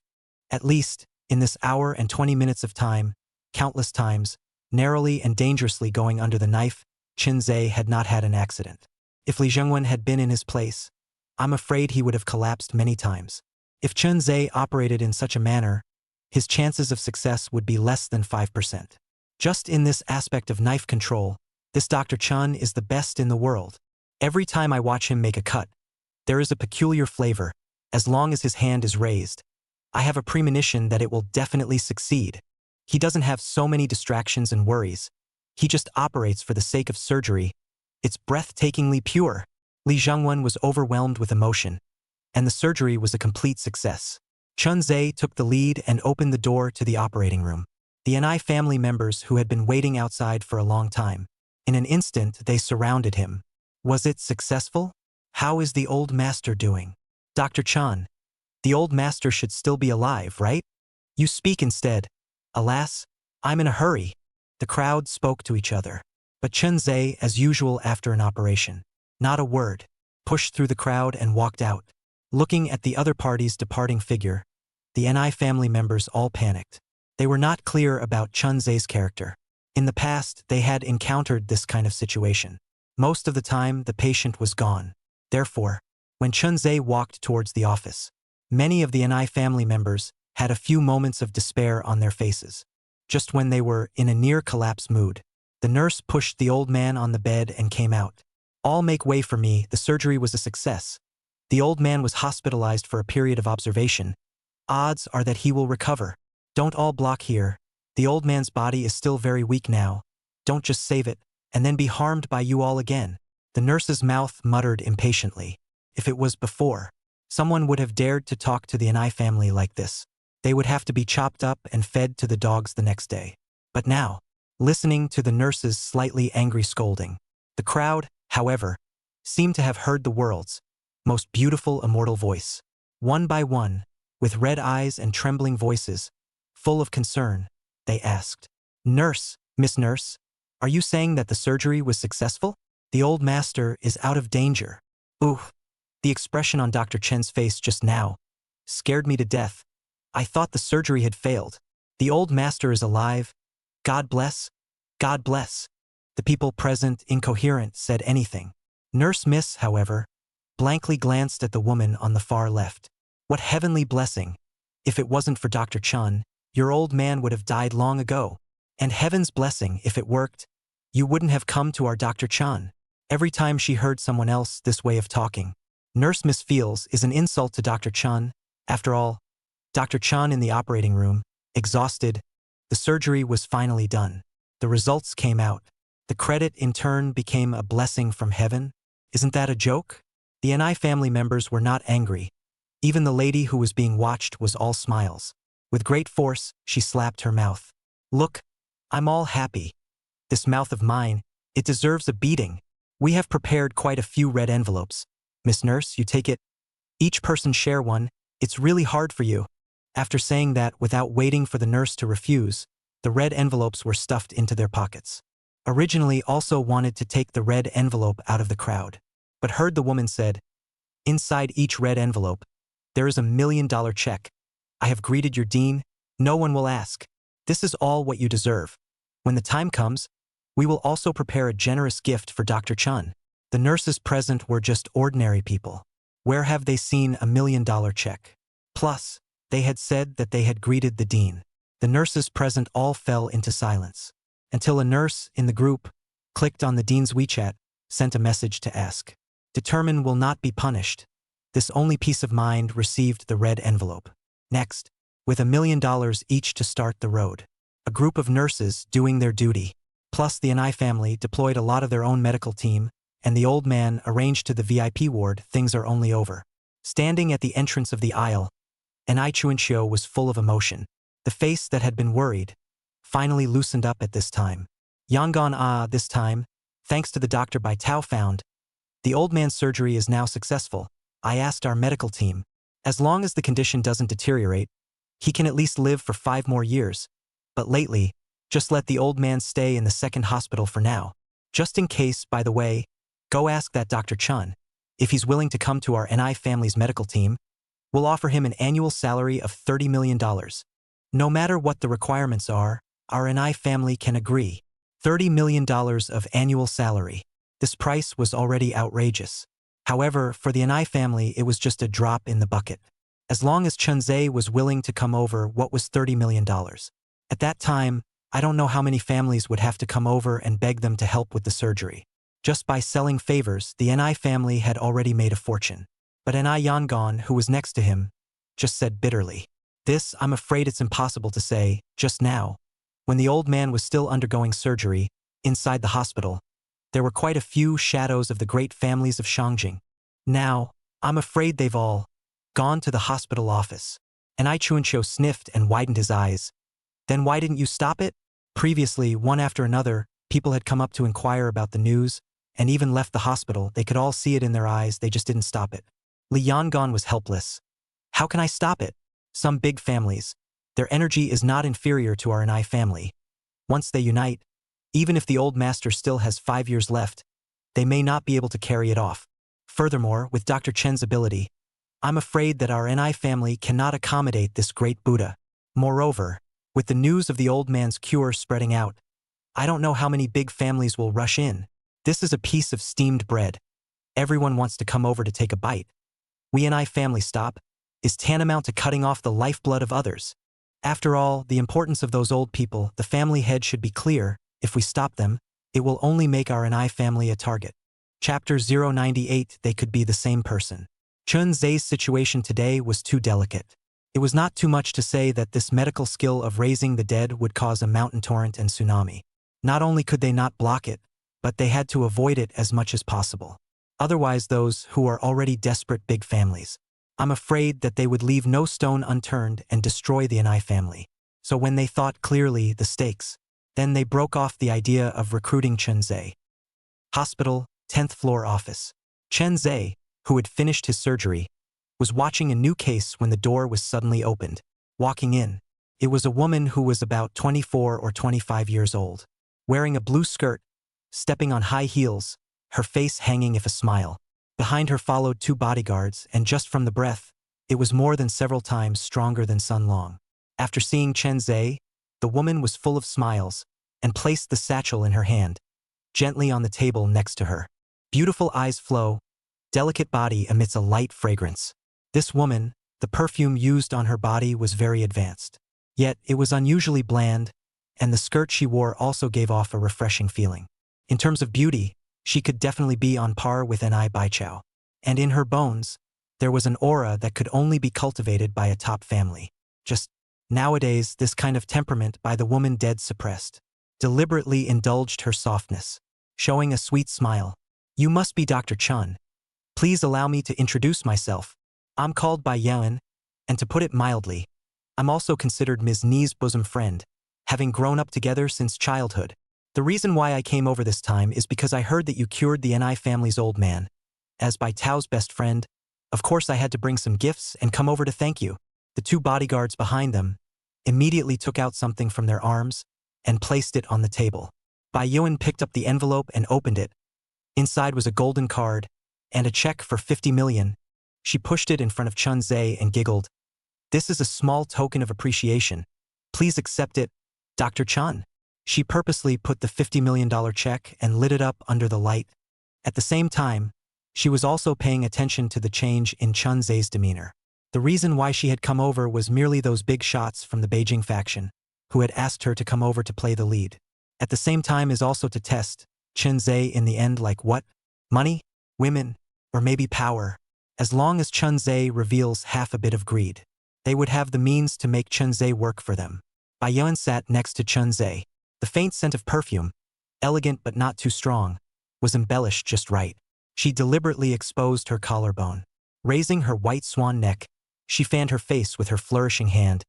At least, in this hour and 20 minutes of time, countless times, narrowly and dangerously going under the knife, Chun Ze had not had an accident. If Li Zhongwen had been in his place, I'm afraid he would have collapsed many times. If Chun Ze operated in such a manner, his chances of success would be less than 5%. Just in this aspect of knife control, this Dr. Chun is the best in the world. Every time I watch him make a cut, there is a peculiar flavor. As long as his hand is raised, I have a premonition that it will definitely succeed. He doesn't have so many distractions and worries. He just operates for the sake of surgery. It's breathtakingly pure. Li Zhongwen was overwhelmed with emotion, and the surgery was a complete success. Chun Ze took the lead and opened the door to the operating room. The Ni family members who had been waiting outside for a long time. In an instant, they surrounded him. Was it successful? How is the old master doing? Dr. Chun, the old master should still be alive, right? You speak instead. Alas, I'm in a hurry. The crowd spoke to each other. But Chun Ze, as usual after an operation, not a word, pushed through the crowd and walked out. Looking at the other party's departing figure, the Ni family members all panicked. They were not clear about Chun Ze's character. In the past, they had encountered this kind of situation. Most of the time, the patient was gone. Therefore, when Chun Ze walked towards the office, many of the Ni family members had a few moments of despair on their faces. Just when they were in a near-collapse mood, the nurse pushed the old man on the bed and came out. All make way for me, the surgery was a success. The old man was hospitalized for a period of observation. Odds are that he will recover. Don't all block here. The old man's body is still very weak now. Don't just save it, and then be harmed by you all again. The nurse's mouth muttered impatiently. If it was before, someone would have dared to talk to the Ni family like this. They would have to be chopped up and fed to the dogs the next day. But now, listening to the nurse's slightly angry scolding, the crowd, however, seemed to have heard the world's most beautiful immortal voice. One by one, with red eyes and trembling voices, full of concern, they asked, "Nurse, Miss Nurse, are you saying that the surgery was successful? The old master is out of danger." Ooh, the expression on Dr. Chen's face just now scared me to death. I thought the surgery had failed. The old master is alive. God bless. God bless. The people present, incoherent, said anything. Nurse Miss, however, blankly glanced at the woman on the far left. What heavenly blessing! If it wasn't for Dr. Chun, your old man would have died long ago. And heaven's blessing, if it worked, you wouldn't have come to our Dr. Chun. Every time she heard someone else this way of talking, Nurse Miss feels is an insult to Dr. Chun. After all, Dr. Chun in the operating room, exhausted, the surgery was finally done. The results came out. The credit in turn became a blessing from heaven. Isn't that a joke? The Ni family members were not angry. Even the lady who was being watched was all smiles. With great force, she slapped her mouth. Look, I'm all happy. This mouth of mine, it deserves a beating. We have prepared quite a few red envelopes. Miss Nurse, you take it. Each person share one. It's really hard for you. After saying that, without waiting for the nurse to refuse, the red envelopes were stuffed into their pockets. originally also wanted to take the red envelope out of the crowd, but heard the woman said, "Inside each red envelope, there is $1 million check. I have greeted your dean. No one will ask. This is all what you deserve. When the time comes, we will also prepare a generous gift for Dr. Chun." The nurses present were just ordinary people. Where have they seen $1 million check? Plus, they had said that they had greeted the dean. The nurses present all fell into silence, until a nurse in the group clicked on the dean's WeChat, sent a message to ask. "Determine will not be punished." This only peace of mind received the red envelope. Next, with $1 million each to start the road. A group of nurses doing their duty, plus the Anai family deployed a lot of their own medical team, and the old man arranged to the VIP ward. Things are only over. Standing at the entrance of the aisle, Anai Chuanxiu was full of emotion. The face that had been worried finally loosened up at this time. Yangon this time, thanks to the doctor Bai Tao found, the old man's surgery is now successful. I asked our medical team, as long as the condition doesn't deteriorate, he can at least live for 5 more years. But lately, just let the old man stay in the second hospital for now. Just in case, by the way, go ask that Dr. Chun. If he's willing to come to our NI family's medical team, we'll offer him an annual salary of $30 million. No matter what the requirements are, our NI family can agree. $30 million of annual salary. This price was already outrageous. However, for the NI family, it was just a drop in the bucket. As long as Chun Ze was willing to come over, what was $30 million? At that time, I don't know how many families would have to come over and beg them to help with the surgery. Just by selling favors, the NI family had already made a fortune. But NI Yangon, who was next to him, just said bitterly, "This, I'm afraid it's impossible to say, just now." When the old man was still undergoing surgery, inside the hospital, there were quite a few shadows of the great families of Shangjing. Now, I'm afraid they've all gone to the hospital office. NI Chuanxiu sniffed and widened his eyes. Then why didn't you stop it? Previously, one after another, people had come up to inquire about the news, and even left the hospital. They could all see it in their eyes, they just didn't stop it. Li Yangon was helpless. How can I stop it? Some big families, their energy is not inferior to our NI family. Once they unite, even if the old master still has 5 years left, they may not be able to carry it off. Furthermore, with Dr. Chen's ability, I'm afraid that our NI family cannot accommodate this great Buddha. Moreover, with the news of the old man's cure spreading out, I don't know how many big families will rush in. This is a piece of steamed bread. Everyone wants to come over to take a bite. We NI family stop is tantamount to cutting off the lifeblood of others. After all, the importance of those old people, the family head should be clear. If we stop them, it will only make our NI family a target. Chapter 098. They could be the same person. Chun Ze's situation today was too delicate. It was not too much to say that this medical skill of raising the dead would cause a mountain torrent and tsunami. Not only could they not block it, but they had to avoid it as much as possible. Otherwise, those who are already desperate big families, I'm afraid that they would leave no stone unturned and destroy the NI family. So when they thought clearly the stakes, then they broke off the idea of recruiting Chun Ze. Hospital, 10th floor office. Chun Ze, who had finished his surgery, was watching a new case when the door was suddenly opened. Walking in, it was a woman who was about 24 or 25 years old, wearing a blue skirt, stepping on high heels, her face hanging if a smile. Behind her followed 2 bodyguards, and just from the breath, it was more than several times stronger than Sun Long. After seeing Chun Ze, the woman was full of smiles, and placed the satchel in her hand, gently on the table next to her. Beautiful eyes flow, delicate body emits a light fragrance. This woman, the perfume used on her body was very advanced. Yet, it was unusually bland, and the skirt she wore also gave off a refreshing feeling. In terms of beauty, she could definitely be on par with NI Baichao. And in her bones, there was an aura that could only be cultivated by a top family. Just nowadays, this kind of temperament by the woman dead suppressed, deliberately indulged her softness, showing a sweet smile. You must be Dr. Chun. Please allow me to introduce myself. I'm called Bai Yuan, and to put it mildly, I'm also considered Ms. Ni's bosom friend, having grown up together since childhood. The reason why I came over this time is because I heard that you cured the NI family's old man. As Bai Tao's best friend, of course I had to bring some gifts and come over to thank you. The 2 bodyguards behind them immediately took out something from their arms and placed it on the table. Bai Yuan picked up the envelope and opened it. Inside was a golden card and a check for 50 million. She pushed it in front of Chun Ze and giggled. This is a small token of appreciation. Please accept it, Dr. Chun. She purposely put the $50 million check and lit it up under the light. At the same time, she was also paying attention to the change in Chun Ze's demeanor. The reason why she had come over was merely those big shots from the Beijing faction, who had asked her to come over to play the lead. At the same time is also to test Chun Ze in the end, like what? Money? Women? Or maybe power? As long as Chun Ze reveals half a bit of greed, they would have the means to make Chun Ze work for them. Bai Yuan sat next to Chun Ze. The faint scent of perfume, elegant but not too strong, was embellished just right. She deliberately exposed her collarbone. Raising her white swan neck, she fanned her face with her flourishing hand.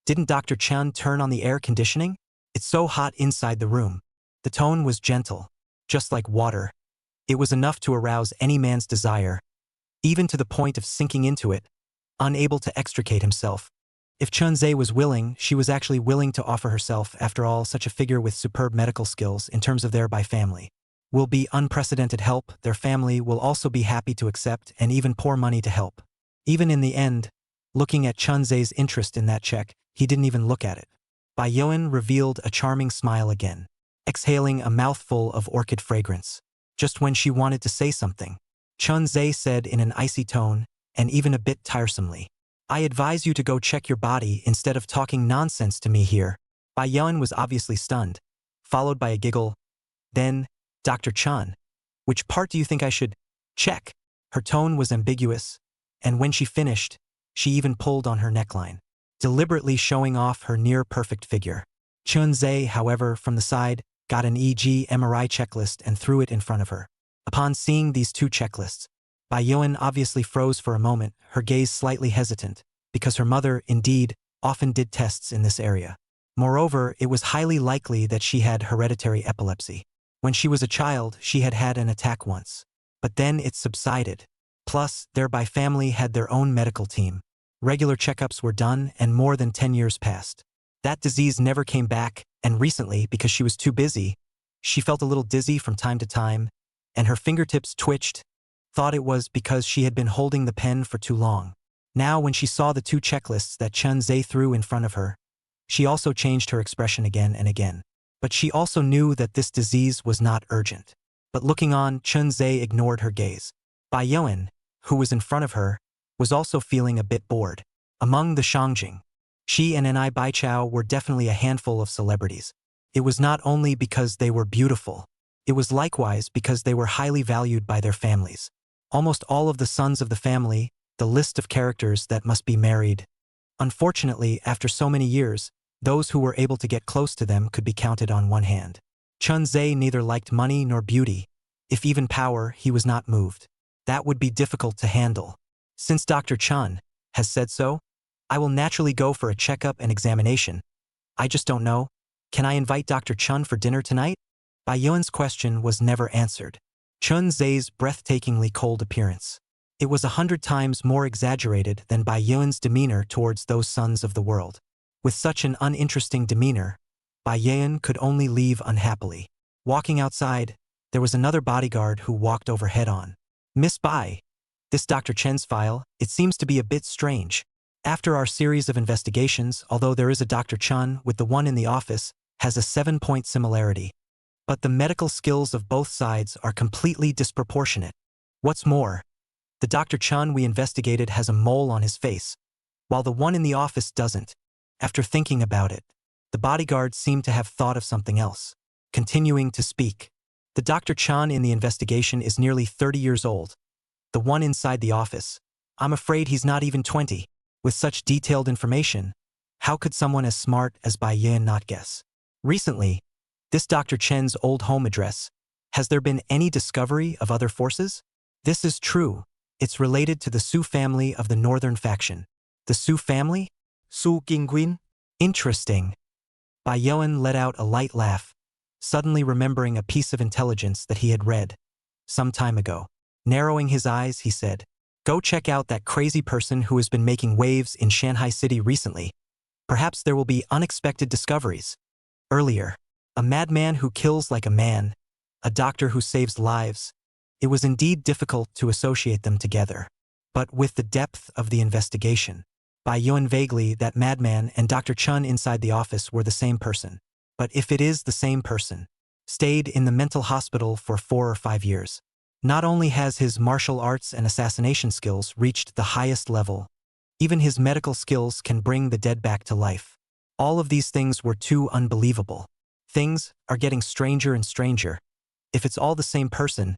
Didn't Dr. Chun turn on the air conditioning? It's so hot inside the room. The tone was gentle, just like water. It was enough to arouse any man's desire, even to the point of sinking into it, unable to extricate himself. If Chun Ze was willing, she was actually willing to offer herself. After all, such a figure with superb medical skills in terms of their family will be unprecedented help. Their family will also be happy to accept and even pour money to help. Even in the end, looking at Chun Ze's interest in that check, he didn't even look at it. Bai Yuan revealed a charming smile again, exhaling a mouthful of orchid fragrance. Just when she wanted to say something, Chun Ze said in an icy tone, and even a bit tiresomely, I advise you to go check your body instead of talking nonsense to me here. Bai Yuan was obviously stunned, followed by a giggle. Then, Dr. Chun, which part do you think I should check? Her tone was ambiguous, and when she finished, she even pulled on her neckline, deliberately showing off her near-perfect figure. Chun Ze, however, from the side, got an MRI checklist and threw it in front of her. Upon seeing these two checklists, Bai Yuan obviously froze for a moment, her gaze slightly hesitant, because her mother, indeed, often did tests in this area. Moreover, it was highly likely that she had hereditary epilepsy. When she was a child, she had had an attack once. But then it subsided. Plus, their family had their own medical team. Regular checkups were done and more than 10 years passed. That disease never came back, and recently, because she was too busy, she felt a little dizzy from time to time, and her fingertips twitched. Thought it was because she had been holding the pen for too long. Now when she saw the two checklists that Chun Ze threw in front of her, she also changed her expression again and again. But she also knew that this disease was not urgent. But looking on, Chun Ze ignored her gaze. Bai Yuan, who was in front of her, was also feeling a bit bored. Among the Shangjing, she and Bai Chao were definitely a handful of celebrities. It was not only because they were beautiful, it was likewise because they were highly valued by their families. Almost all of the sons of the family, the list of characters that must be married. Unfortunately, after so many years, those who were able to get close to them could be counted on one hand. Chun Ze neither liked money nor beauty. If even power, he was not moved. That would be difficult to handle. Since Dr. Chun has said so, I will naturally go for a checkup and examination. I just don't know. Can I invite Dr. Chun for dinner tonight? Bai Yuan's question was never answered. Chun Ze's breathtakingly cold appearance. It was 100 times more exaggerated than Bai Yuan's demeanor towards those sons of the world. With such an uninteresting demeanor, Bai Yuan could only leave unhappily. Walking outside, there was another bodyguard who walked over head-on. Miss Bai, this Dr. Chen's file, it seems to be a bit strange. After our series of investigations, although there is a Dr. Chun with the one in the office, has a 7-point similarity. But the medical skills of both sides are completely disproportionate. What's more, the Dr. Chun we investigated has a mole on his face, while the one in the office doesn't. After thinking about it, the bodyguard seemed to have thought of something else. Continuing to speak. The Dr. Chun in the investigation is nearly 30 years old. The one inside the office, I'm afraid he's not even 20. With such detailed information, how could someone as smart as Bai Yuan not guess? Recently, this Dr. Chen's old home address, has there been any discovery of other forces? This is true. It's related to the Su family of the northern faction. The Su family? Su Qingquin? Interesting. Bai Yuan let out a light laugh, suddenly remembering a piece of intelligence that he had read some time ago. Narrowing his eyes, he said, Go check out that crazy person who has been making waves in Shanghai City recently. Perhaps there will be unexpected discoveries. Earlier, A madman who kills like a man, a doctor who saves lives. It was indeed difficult to associate them together. But with the depth of the investigation, Bai Yuan vaguely that madman and Dr. Chun inside the office were the same person. But if it is the same person, stayed in the mental hospital for 4 or 5 years. Not only has his martial arts and assassination skills reached the highest level, even his medical skills can bring the dead back to life. All of these things were too unbelievable. Things are getting stranger and stranger. If it's all the same person,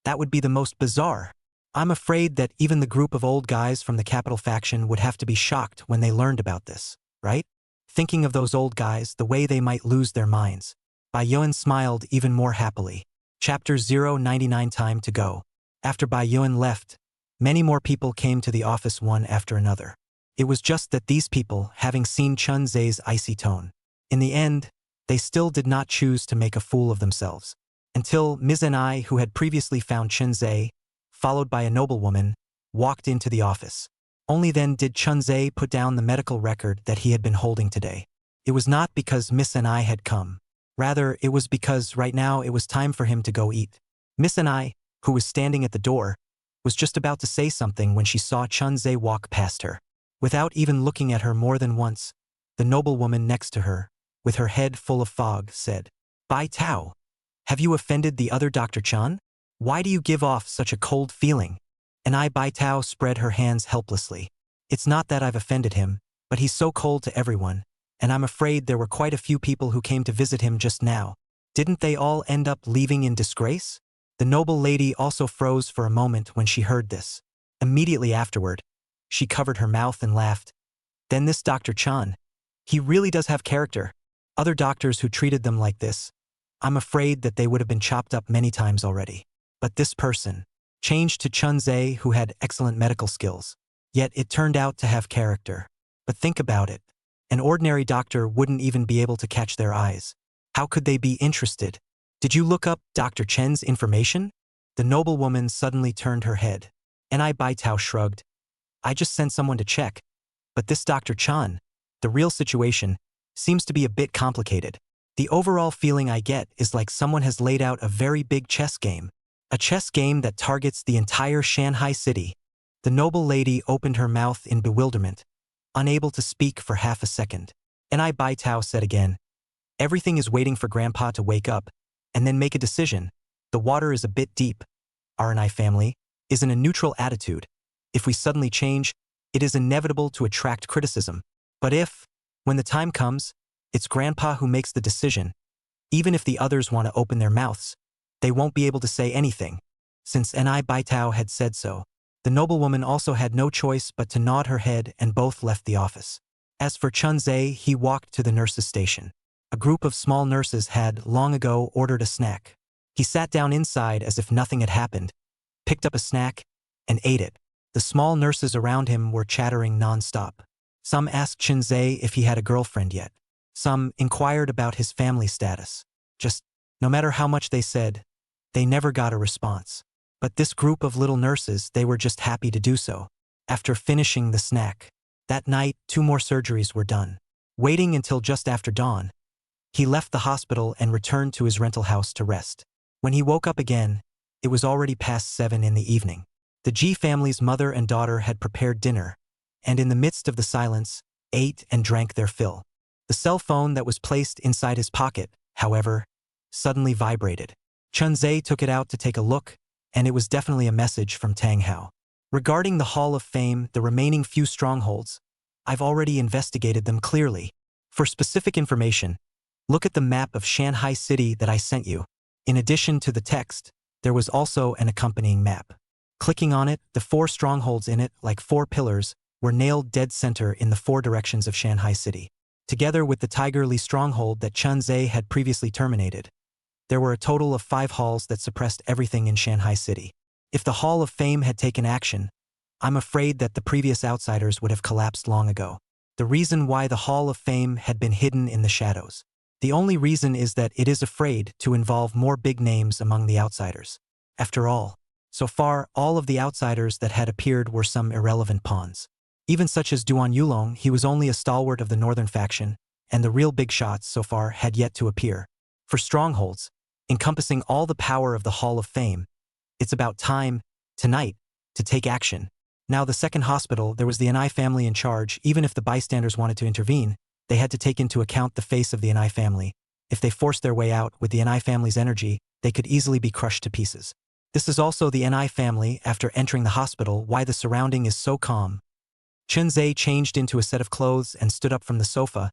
that would be the most bizarre. I'm afraid that even the group of old guys from the capital faction would have to be shocked when they learned about this, right? Thinking of those old guys, the way they might lose their minds. Bai Yuan smiled even more happily. Chapter 099 Time to go. After Bai Yuan left, many more people came to the office one after another. It was just that these people, having seen Chun Ze's icy tone, in the end, they still did not choose to make a fool of themselves. Until Ms. Ni, who had previously found Chun Ze, followed by a noblewoman, walked into the office. Only then did Chun Ze put down the medical record that he had been holding today. It was not because Miss Ni had come. Rather, it was because right now it was time for him to go eat. Miss Ni, who was standing at the door, was just about to say something when she saw Chun Ze walk past her. Without even looking at her more than once, the noblewoman next to her, with her head full of fog, said, "Bai Tao, have you offended the other Dr. Chun? Why do you give off such a cold feeling?" And Bai Tao spread her hands helplessly. "It's not that I've offended him, but he's so cold to everyone, and I'm afraid there were quite a few people who came to visit him just now. Didn't they all end up leaving in disgrace?" The noble lady also froze for a moment when she heard this. Immediately afterward, she covered her mouth and laughed. "Then this Dr. Chun, he really does have character. Other doctors who treated them like this, I'm afraid that they would have been chopped up many times already. But this person, changed to Chun Ze, who had excellent medical skills, yet it turned out to have character. But think about it. An ordinary doctor wouldn't even be able to catch their eyes. How could they be interested? Did you look up Dr. Chen's information?" The noblewoman suddenly turned her head. And Bai Tao shrugged. "I just sent someone to check. But this Dr. Chun, the real situation, seems to be a bit complicated. The overall feeling I get is like someone has laid out a very big chess game. A chess game that targets the entire Shanghai city." The noble lady opened her mouth in bewilderment, unable to speak for half a second. And Bai Tao said again, "Everything is waiting for Grandpa to wake up, and then make a decision. The water is a bit deep. R&I family is in a neutral attitude. If we suddenly change, it is inevitable to attract criticism. But if, when the time comes, it's Grandpa who makes the decision, even if the others want to open their mouths, they won't be able to say anything." Since Bai Tao had said so, the noblewoman also had no choice but to nod her head, and both left the office. As for Chun Ze, he walked to the nurses' station. A group of small nurses had, long ago, ordered a snack. He sat down inside as if nothing had happened, picked up a snack, and ate it. The small nurses around him were chattering non-stop. Some asked Chun Ze if he had a girlfriend yet. Some inquired about his family status. Just, no matter how much they said, they never got a response. But this group of little nurses, they were just happy to do so. After finishing the snack, that night 2 more surgeries were done. Waiting until just after dawn, he left the hospital and returned to his rental house to rest. When he woke up again, it was already past 7 in the evening. The Ji family's mother and daughter had prepared dinner, and in the midst of the silence, ate and drank their fill. The cell phone that was placed inside his pocket, however, suddenly vibrated. Chun Ze took it out to take a look, and it was definitely a message from Tang Hao. "Regarding the Hall of Fame, the remaining few strongholds, I've already investigated them clearly. For specific information, look at the map of Shanghai City that I sent you. In addition to the text, there was also an accompanying map. Clicking on it, the 4 strongholds in it, like 4 pillars, were nailed dead center in the 4 directions of Shanghai City. Together with the Tiger Li stronghold that Chun Ze had previously terminated, there were a total of 5 halls that suppressed everything in Shanghai City. If the Hall of Fame had taken action, I'm afraid that the previous outsiders would have collapsed long ago. The reason why the Hall of Fame had been hidden in the shadows. The only reason is that it is afraid to involve more big names among the outsiders. After all, so far, all of the outsiders that had appeared were some irrelevant pawns. Even such as Duan Yulong, he was only a stalwart of the northern faction, and the real big shots so far had yet to appear. For strongholds, encompassing all the power of the Hall of Fame, it's about time, tonight, to take action. Now the second hospital, there was the Anai family in charge. Even if the bystanders wanted to intervene, they had to take into account the face of the Anai family. If they forced their way out with the Anai family's energy, they could easily be crushed to pieces. This is also the Anai family after entering the hospital. Why the surrounding is so calm. Chun Ze changed into a set of clothes and stood up from the sofa,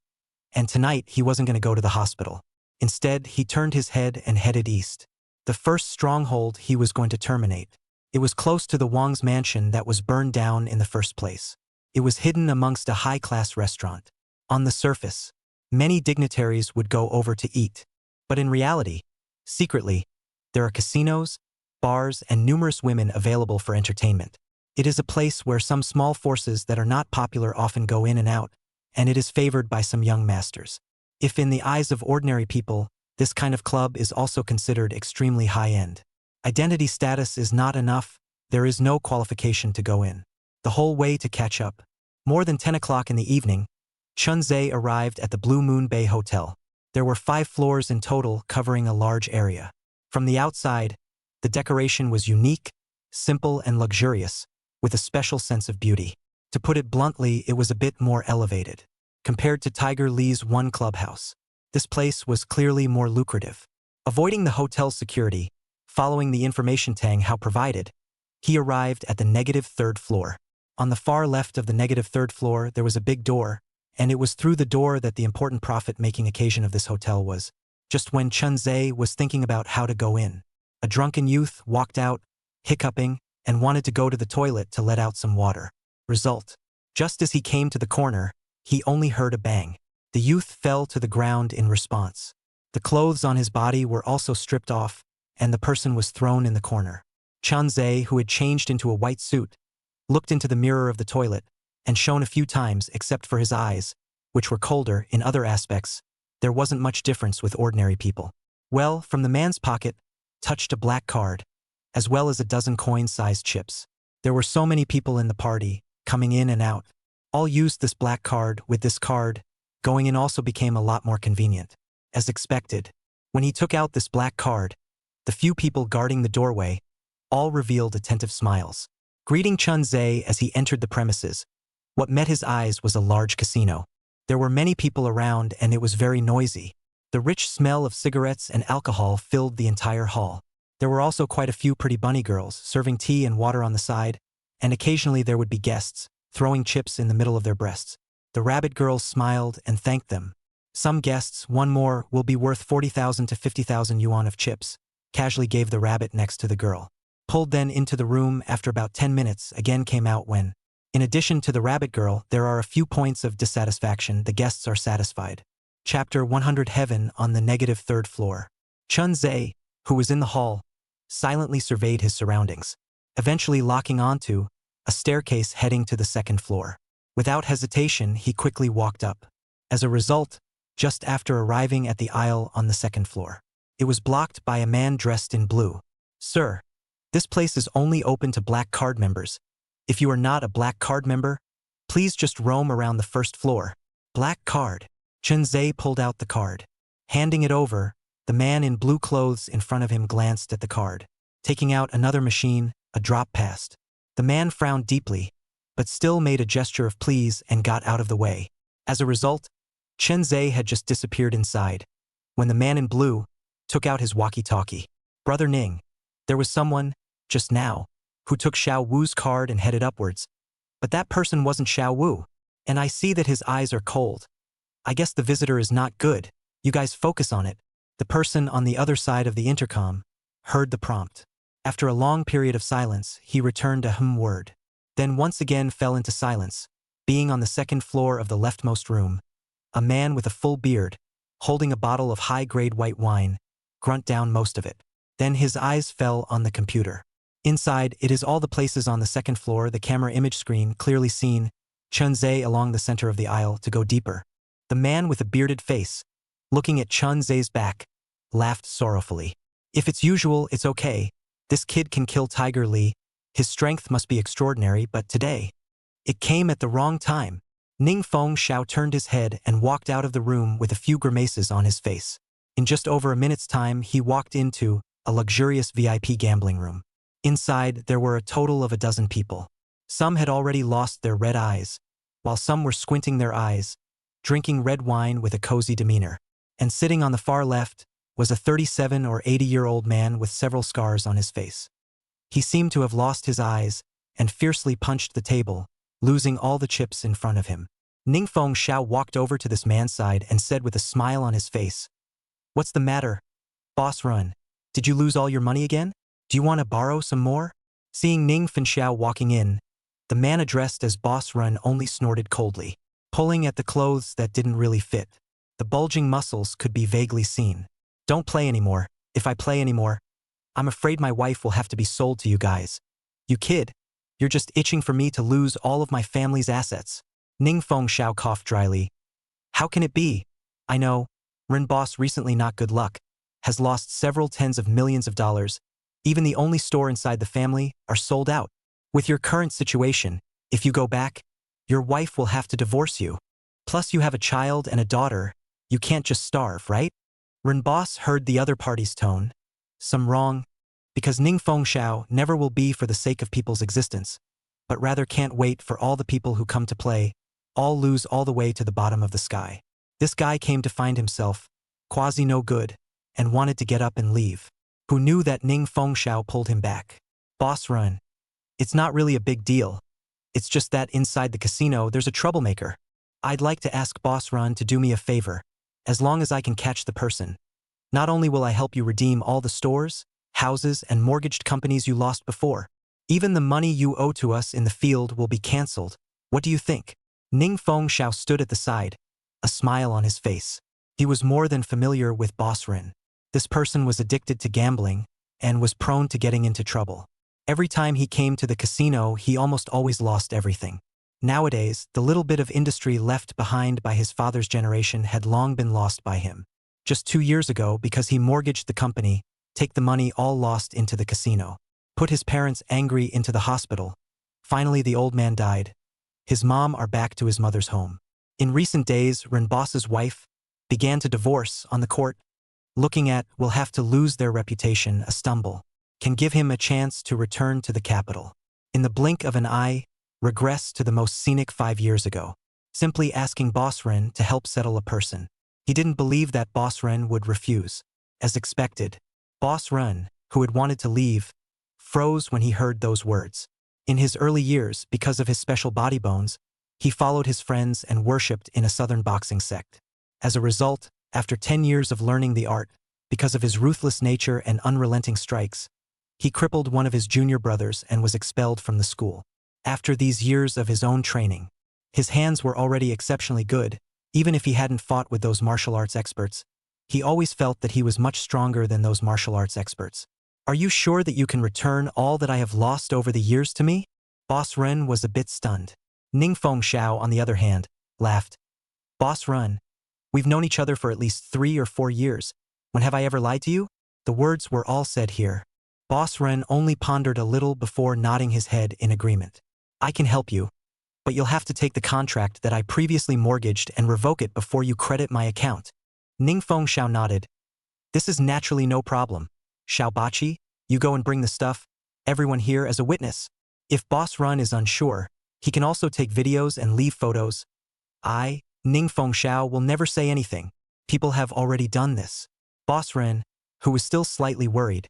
and tonight he wasn't going to go to the hospital. Instead, he turned his head and headed east. The first stronghold he was going to terminate. It was close to the Wang's mansion that was burned down in the first place. It was hidden amongst a high-class restaurant. On the surface, many dignitaries would go over to eat. But in reality, secretly, there are casinos, bars, and numerous women available for entertainment. It is a place where some small forces that are not popular often go in and out, and it is favored by some young masters. If in the eyes of ordinary people, this kind of club is also considered extremely high-end. Identity status is not enough, there is no qualification to go in. The whole way to catch up. More than 10 o'clock in the evening, Chun Ze arrived at the Blue Moon Bay Hotel. There were 5 floors in total covering a large area. From the outside, the decoration was unique, simple, and luxurious, with a special sense of beauty. To put it bluntly, it was a bit more elevated. Compared to Tiger Lee's one clubhouse, this place was clearly more lucrative. Avoiding the hotel's security, following the information Tang Hao provided, he arrived at the -3rd floor. On the far left of the -3rd floor, there was a big door, and it was through the door that the important profit-making occasion of this hotel was. Just when Chun Ze was thinking about how to go in, a drunken youth walked out, hiccuping, and wanted to go to the toilet to let out some water. Result: just as he came to the corner, he only heard a bang. The youth fell to the ground in response. The clothes on his body were also stripped off, and the person was thrown in the corner. Chun Ze, who had changed into a white suit, looked into the mirror of the toilet, and shone a few times except for his eyes, which were colder. In other aspects, there wasn't much difference with ordinary people. Well, from the man's pocket, touched a black card, as well as a dozen coin-sized chips. There were so many people in the party, coming in and out. All used this black card. With this card, going in also became a lot more convenient. As expected, when he took out this black card, the few people guarding the doorway all revealed attentive smiles, greeting Chun Ze as he entered the premises. What met his eyes was a large casino. There were many people around and it was very noisy. The rich smell of cigarettes and alcohol filled the entire hall. There were also quite a few pretty bunny girls serving tea and water on the side, and occasionally there would be guests, throwing chips in the middle of their breasts. The rabbit girls smiled and thanked them. Some guests, one more, will be worth 40,000 to 50,000 yuan of chips, casually gave the rabbit next to the girl. Pulled then into the room after about 10 minutes, again came out when, in addition to the rabbit girl, there are a few points of dissatisfaction. The guests are satisfied. Chapter 100. Heaven on the -3rd floor. Chun Ze, who was in the hall, silently surveyed his surroundings, eventually locking onto a staircase heading to the 2nd floor. Without hesitation, he quickly walked up. As a result, just after arriving at the aisle on the 2nd floor, it was blocked by a man dressed in blue. "Sir, this place is only open to black card members. If you are not a black card member, please just roam around the 1st floor." Black card. Chun Ze pulled out the card. Handing it over, the man in blue clothes in front of him glanced at the card. Taking out another machine, a drop passed. The man frowned deeply, but still made a gesture of please and got out of the way. As a result, Chun Ze had just disappeared inside, when the man in blue took out his walkie-talkie. "Brother Ning, there was someone, just now, who took Xiao Wu's card and headed upwards. But that person wasn't Xiao Wu, and I see that his eyes are cold. I guess the visitor is not good. You guys focus on it." The person on the other side of the intercom heard the prompt. After a long period of silence, he returned a word. Then once again fell into silence, being on the 2nd floor of the leftmost room. A man with a full beard, holding a bottle of high-grade white wine, grunt down most of it. Then his eyes fell on the computer. Inside, it is all the places on the 2nd floor, the camera image screen clearly seen, Chun Ze along the center of the aisle to go deeper. The man with a bearded face, looking at Chun Ze's back, laughed sorrowfully. "If it's usual, it's okay. This kid can kill Tiger Lee. His strength must be extraordinary, but today, it came at the wrong time." Ning Feng Xiao turned his head and walked out of the room with a few grimaces on his face. In just over a minute's time, he walked into a luxurious VIP gambling room. Inside, there were a total of 12 people. Some had already lost their red eyes, while some were squinting their eyes, drinking red wine with a cozy demeanor. And sitting on the far left was a 37 or 80-year-old man with several scars on his face. He seemed to have lost his eyes and fiercely punched the table, losing all the chips in front of him. Ningfeng Xiao walked over to this man's side and said with a smile on his face, "What's the matter, Boss Run? Did you lose all your money again? Do you want to borrow some more?" Seeing Ningfeng Xiao walking in, the man addressed as Boss Run only snorted coldly, pulling at the clothes that didn't really fit. The bulging muscles could be vaguely seen. "Don't play anymore. If I play anymore, I'm afraid my wife will have to be sold to you guys. You kid, you're just itching for me to lose all of my family's assets." Ningfeng Xiao coughed dryly. "How can it be? I know, Ren Boss recently not good luck, has lost several tens of millions of dollars. Even the only store inside the family are sold out. With your current situation, if you go back, your wife will have to divorce you. Plus you have a child and a daughter, you can't just starve, right?" Ren Boss heard the other party's tone. Some wrong, because Ningfeng Xiao never will be for the sake of people's existence, but rather can't wait for all the people who come to play, all lose all the way to the bottom of the sky. This guy came to find himself, quasi no good, and wanted to get up and leave. Who knew that Ningfeng Xiao pulled him back? "Boss Run, it's not really a big deal. It's just that inside the casino there's a troublemaker. I'd like to ask Boss Run to do me a favor, as long as I can catch the person. Not only will I help you redeem all the stores, houses, and mortgaged companies you lost before, even the money you owe to us in the field will be cancelled. What do you think?" Ningfeng Xiao stood at the side, a smile on his face. He was more than familiar with Boss Rin. This person was addicted to gambling and was prone to getting into trouble. Every time he came to the casino, he almost always lost everything. Nowadays, the little bit of industry left behind by his father's generation had long been lost by him. Just 2 years ago, because he mortgaged the company, take the money all lost into the casino. Put his parents angry into the hospital. Finally, the old man died. His mom are back to his mother's home. In recent days, Renboss's wife began to divorce on the court. Looking at will have to lose their reputation, a stumble can give him a chance to return to the capital. In the blink of an eye, regress to the most scenic 5 years ago. Simply asking Boss Ren to help settle a person. He didn't believe that Boss Ren would refuse. As expected, Boss Ren, who had wanted to leave, froze when he heard those words. In his early years, because of his special body bones, he followed his friends and worshipped in a southern boxing sect. As a result, after 10 years of learning the art, because of his ruthless nature and unrelenting strikes, he crippled one of his junior brothers and was expelled from the school. After these years of his own training, his hands were already exceptionally good. Even if he hadn't fought with those martial arts experts, he always felt that he was much stronger than those martial arts experts. "Are you sure that you can return all that I have lost over the years to me?" Boss Ren was a bit stunned. Ningfeng Xiao, on the other hand, laughed. "Boss Ren, we've known each other for at least 3 or 4 years. When have I ever lied to you?" The words were all said here. Boss Ren only pondered a little before nodding his head in agreement. "I can help you, but you'll have to take the contract that I previously mortgaged and revoke it before you credit my account." Ningfeng Xiao nodded. "This is naturally no problem. Xiaobachi, you go and bring the stuff, everyone here as a witness. If Boss Ren is unsure, he can also take videos and leave photos. I, Ningfeng Xiao, will never say anything. People have already done this." Boss Ren, who was still slightly worried,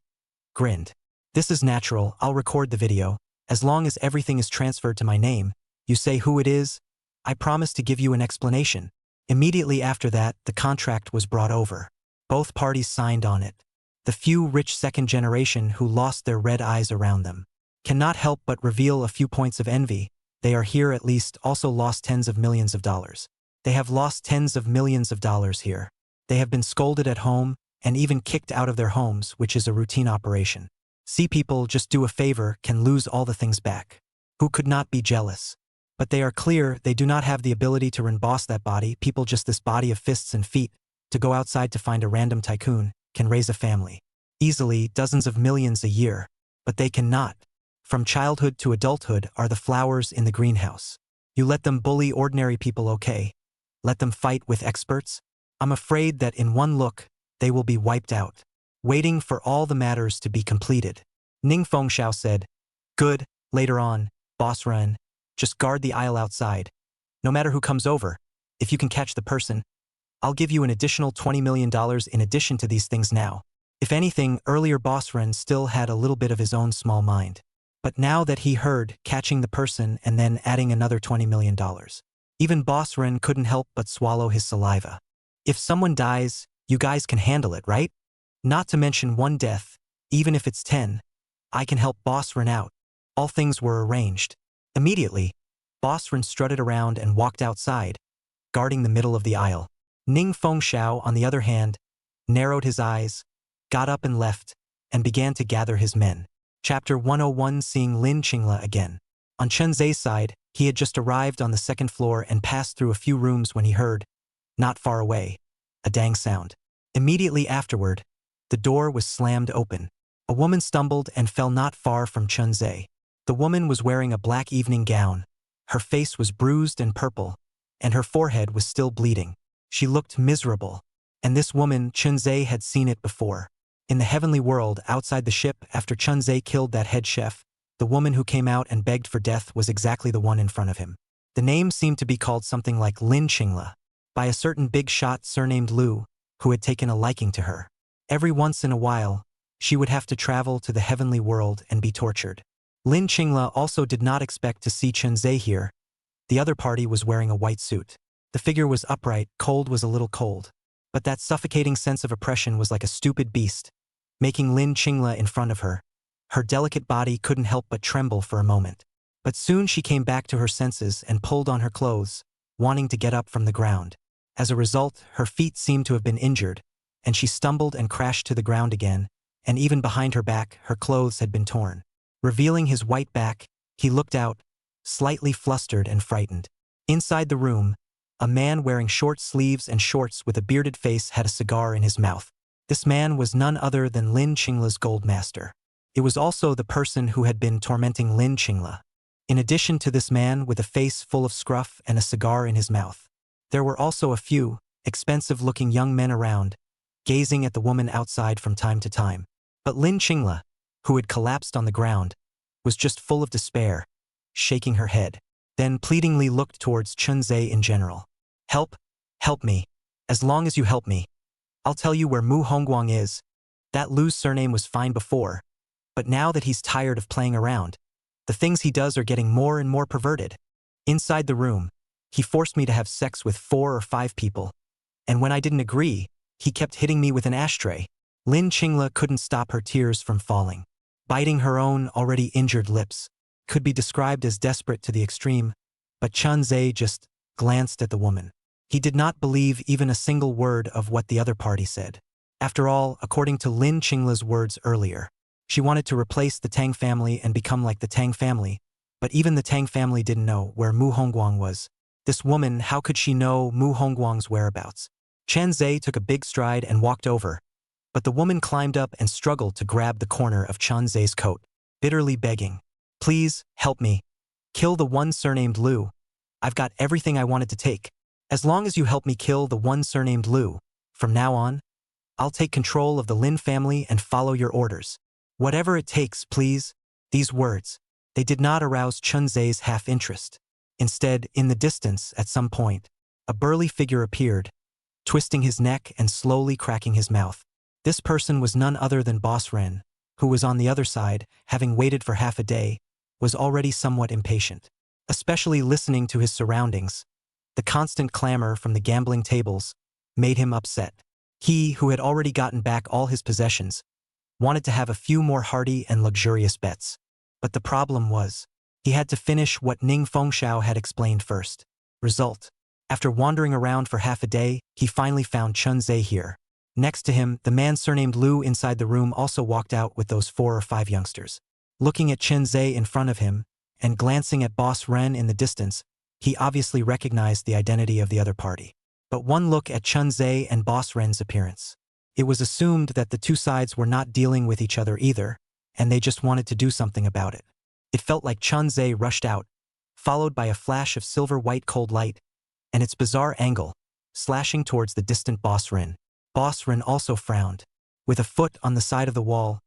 grinned. "This is natural, I'll record the video. As long as everything is transferred to my name, you say who it is, I promise to give you an explanation." Immediately after that, the contract was brought over. Both parties signed on it. The few rich second generation who lost their red eyes around them cannot help but reveal a few points of envy. They are here at least also lost tens of millions of dollars. They have lost tens of millions of dollars here. They have been scolded at home and even kicked out of their homes, which is a routine operation. See, people just do a favor can lose all the things back. Who could not be jealous? But they are clear they do not have the ability to remboss that body. People just this body of fists and feet, to go outside to find a random tycoon, can raise a family. Easily, dozens of millions a year. But they cannot. From childhood to adulthood are the flowers in the greenhouse. You let them bully ordinary people, okay? Let them fight with experts? I'm afraid that in one look, they will be wiped out. Waiting for all the matters to be completed. Ning Fengxiao said, "Good, later on, Boss Ren. Just guard the aisle outside. No matter who comes over, if you can catch the person, I'll give you an additional $20 million in addition to these things now." If anything, earlier Boss Ren still had a little bit of his own small mind. But now that he heard catching the person and then adding another $20 million, even Boss Ren couldn't help but swallow his saliva. If someone dies, you guys can handle it, right? Not to mention one death, even if it's 10. I can help Boss Ren out. All things were arranged. Immediately, Boss Ren strutted around and walked outside, guarding the middle of the aisle. Ning Fengxiao, on the other hand, narrowed his eyes, got up and left, and began to gather his men. Chapter 101, Seeing Lin Qingla again. On Chun Ze's side, he had just arrived on the second floor and passed through a few rooms when he heard, not far away, a dang sound. Immediately afterward, the door was slammed open. A woman stumbled and fell not far from Chun Ze. The woman was wearing a black evening gown. Her face was bruised and purple, and her forehead was still bleeding. She looked miserable. And this woman, Chun Ze, had seen it before. In the heavenly world, outside the ship, after Chun Ze killed that head chef, the woman who came out and begged for death was exactly the one in front of him. The name seemed to be called something like Lin Qingla, by a certain big shot surnamed Lu, who had taken a liking to her. Every once in a while, she would have to travel to the heavenly world and be tortured. Lin Qingla also did not expect to see Chun Ze here. The other party was wearing a white suit. The figure was upright, cold was a little cold. But that suffocating sense of oppression was like a stupid beast, making Lin Qingla in front of her. Her delicate body couldn't help but tremble for a moment. But soon she came back to her senses and pulled on her clothes, wanting to get up from the ground. As a result, her feet seemed to have been injured, and she stumbled and crashed to the ground again, and even behind her back, her clothes had been torn. Revealing his white back, he looked out, slightly flustered and frightened. Inside the room, a man wearing short sleeves and shorts with a bearded face had a cigar in his mouth. This man was none other than Lin Qingla's goldmaster. It was also the person who had been tormenting Lin Qingla. In addition to this man with a face full of scruff and a cigar in his mouth, there were also a few expensive-looking young men around, gazing at the woman outside from time to time. But Lin Qingla, who had collapsed on the ground, was just full of despair, shaking her head, then pleadingly looked towards Chun Ze in general. "Help, help me. As long as you help me, I'll tell you where Mu Hongguang is. That Lu's surname was fine before, but now that he's tired of playing around, the things he does are getting more and more perverted. Inside the room, he forced me to have sex with 4 or 5 people, and when I didn't agree, he kept hitting me with an ashtray." Lin Qingla couldn't stop her tears from falling. Biting her own already injured lips could be described as desperate to the extreme, but Chun Ze just glanced at the woman. He did not believe even a single word of what the other party said. After all, according to Lin Qingla's words earlier, she wanted to replace the Tang family and become like the Tang family, but even the Tang family didn't know where Mu Hongguang was. This woman, how could she know Mu Hongguang's whereabouts? Chun Ze took a big stride and walked over, but the woman climbed up and struggled to grab the corner of Chun Ze's coat, bitterly begging, "Please, help me. Kill the one surnamed Lu. I've got everything I wanted to take. As long as you help me kill the one surnamed Lu, from now on, I'll take control of the Lin family and follow your orders. Whatever it takes, please." These words, they did not arouse Chun Ze's half-interest. Instead, in the distance, at some point, a burly figure appeared, twisting his neck and slowly cracking his mouth. This person was none other than Boss Ren, who was on the other side, having waited for half a day, was already somewhat impatient. Especially listening to his surroundings, the constant clamor from the gambling tables made him upset. He, who had already gotten back all his possessions, wanted to have a few more hearty and luxurious bets. But the problem was, he had to finish what Ning Fengxiao had explained first. Result: after wandering around for half a day, he finally found Chun Ze here. Next to him, the man surnamed Lu inside the room also walked out with those 4 or 5 youngsters. Looking at Chun Ze in front of him, and glancing at Boss Ren in the distance, he obviously recognized the identity of the other party. But one look at Chun Ze and Boss Ren's appearance. It was assumed that the two sides were not dealing with each other either, and they just wanted to do something about it. It felt like Chun Ze rushed out, followed by a flash of silver-white cold light, and its bizarre angle, slashing towards the distant Boss Ren. Boss Ren also frowned. With a foot on the side of the wall,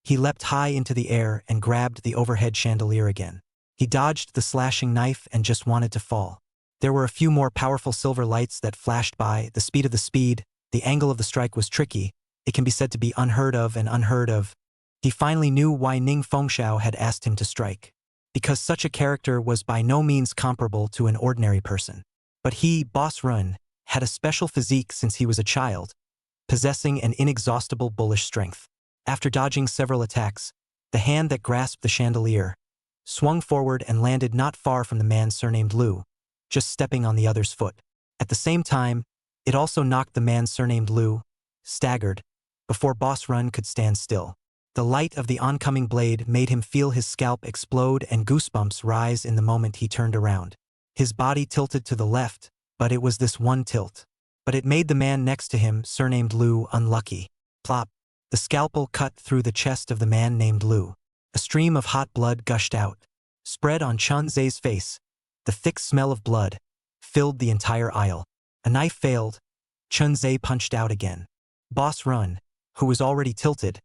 he leapt high into the air and grabbed the overhead chandelier again. He dodged the slashing knife and just wanted to fall. There were a few more powerful silver lights that flashed by, the speed, the angle of the strike was tricky, it can be said to be unheard of and unheard of. He finally knew why Ning Fengxiao had asked him to strike. Because such a character was by no means comparable to an ordinary person. But he, Boss Ren, had a special physique since he was a child, possessing an inexhaustible bullish strength. After dodging several attacks, the hand that grasped the chandelier swung forward and landed not far from the man surnamed Lu, just stepping on the other's foot. At the same time, it also knocked the man surnamed Lu, staggered, before Boss Ren could stand still. The light of the oncoming blade made him feel his scalp explode and goosebumps rise in the moment he turned around. His body tilted to the left, but it was this one tilt. But it made the man next to him, surnamed Lu, unlucky. Plop. The scalpel cut through the chest of the man named Lu. A stream of hot blood gushed out. Spread on Chun Ze's face, the thick smell of blood filled the entire aisle. A knife failed. Chun Ze punched out again. Boss Ren, who was already tilted,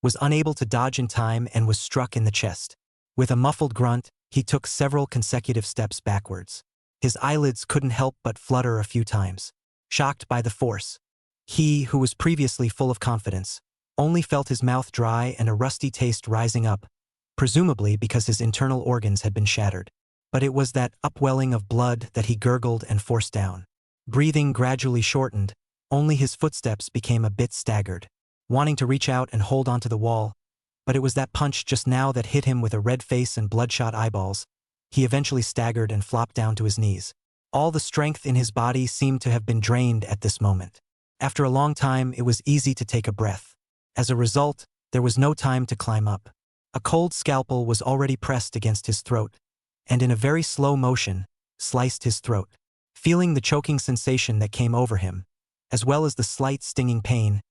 was unable to dodge in time and was struck in the chest. With a muffled grunt, he took several consecutive steps backwards. His eyelids couldn't help but flutter a few times. Shocked by the force, he, who was previously full of confidence, only felt his mouth dry and a rusty taste rising up, presumably because his internal organs had been shattered. But it was that upwelling of blood that he gurgled and forced down. Breathing gradually shortened, only his footsteps became a bit staggered, wanting to reach out and hold onto the wall, but it was that punch just now that hit him with a red face and bloodshot eyeballs. He eventually staggered and flopped down to his knees. All the strength in his body seemed to have been drained at this moment. After a long time, it was easy to take a breath. As a result, there was no time to climb up. A cold scalpel was already pressed against his throat, and in a very slow motion, sliced his throat. Feeling the choking sensation that came over him, as well as the slight stinging pain,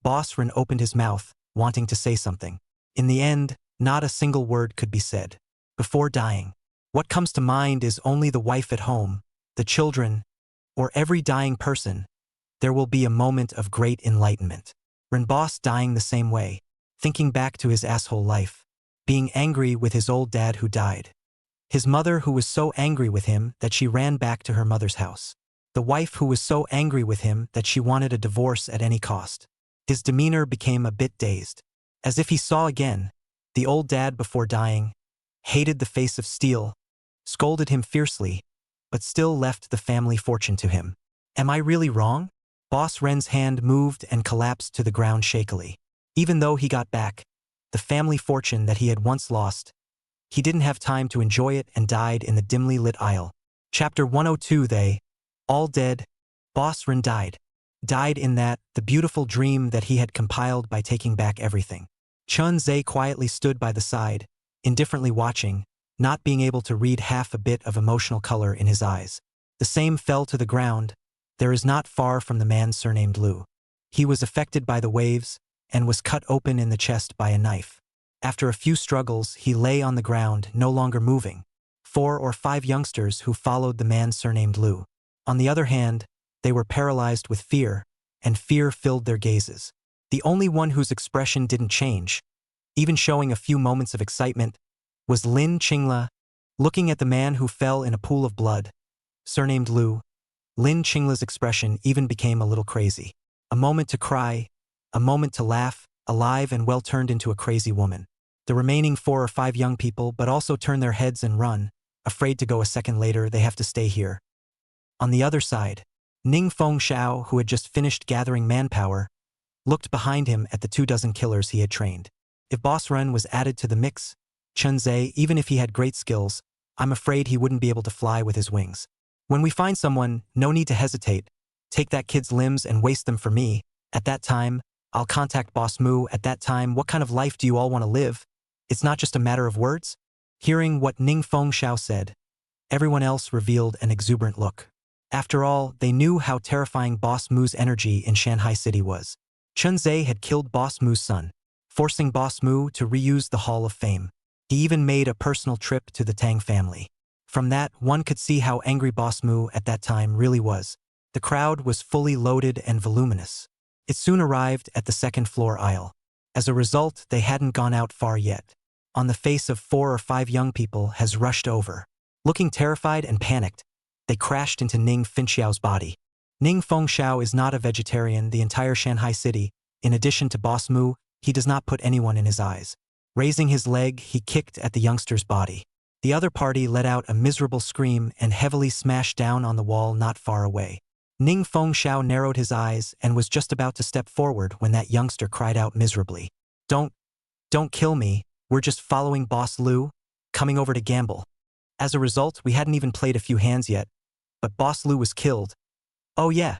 Boss Ren opened his mouth, wanting to say something. In the end, not a single word could be said. Before dying, what comes to mind is only the wife at home, the children, or every dying person. There will be a moment of great enlightenment. Ren Boss dying the same way, thinking back to his asshole life, being angry with his old dad who died. His mother who was so angry with him that she ran back to her mother's house. The wife who was so angry with him that she wanted a divorce at any cost. His demeanor became a bit dazed. As if he saw again, the old dad before dying, hated the face of steel, scolded him fiercely, but still left the family fortune to him. Am I really wrong? Boss Ren's hand moved and collapsed to the ground shakily. Even though he got back the family fortune that he had once lost, he didn't have time to enjoy it and died in the dimly lit aisle. Chapter 102. They, all dead. Boss Ren died. Died in that, the beautiful dream that he had compiled by taking back everything. Chun Ze quietly stood by the side, indifferently watching, not being able to read half a bit of emotional color in his eyes. The same fell to the ground. There is not far from the man surnamed Lu. He was affected by the waves, and was cut open in the chest by a knife. After a few struggles, he lay on the ground, no longer moving. 4 or 5 youngsters who followed the man surnamed Lu. On the other hand, they were paralyzed with fear, and fear filled their gazes. The only one whose expression didn't change, even showing a few moments of excitement, was Lin Qingla, looking at the man who fell in a pool of blood, surnamed Lu. Lin Qingla's expression even became a little crazy. A moment to cry, a moment to laugh, alive and well turned into a crazy woman. The remaining 4 or 5 young people but also turn their heads and run, afraid to go a second later. They have to stay here. On the other side, Ning Fengxiao, who had just finished gathering manpower, looked behind him at the 24 killers he had trained. If Boss Ren was added to the mix, Chun Ze, even if he had great skills, I'm afraid he wouldn't be able to fly with his wings. When we find someone, no need to hesitate. Take that kid's limbs and waste them for me. At that time, I'll contact Boss Mu. At that time, what kind of life do you all want to live? It's not just a matter of words. Hearing what Ning Fengxiao said, everyone else revealed an exuberant look. After all, they knew how terrifying Boss Mu's energy in Shanghai City was. Chun Ze had killed Boss Mu's son, forcing Boss Mu to reuse the Hall of Fame. He even made a personal trip to the Tang family. From that, one could see how angry Boss Mu at that time really was. The crowd was fully loaded and voluminous. It soon arrived at the second-floor aisle. As a result, they hadn't gone out far yet. On the face of 4 or 5 young people has rushed over. Looking terrified and panicked, they crashed into Ning Fengxiao's body. Ning Fengxiao is not a vegetarian. The entire Shanghai city, in addition to Boss Mu, he does not put anyone in his eyes. Raising his leg, he kicked at the youngster's body. The other party let out a miserable scream and heavily smashed down on the wall not far away. Ning Fengxiao narrowed his eyes and was just about to step forward when that youngster cried out miserably. Don't kill me, we're just following Boss Lu, coming over to gamble. As a result, we hadn't even played a few hands yet, but Boss Lu was killed. Oh yeah,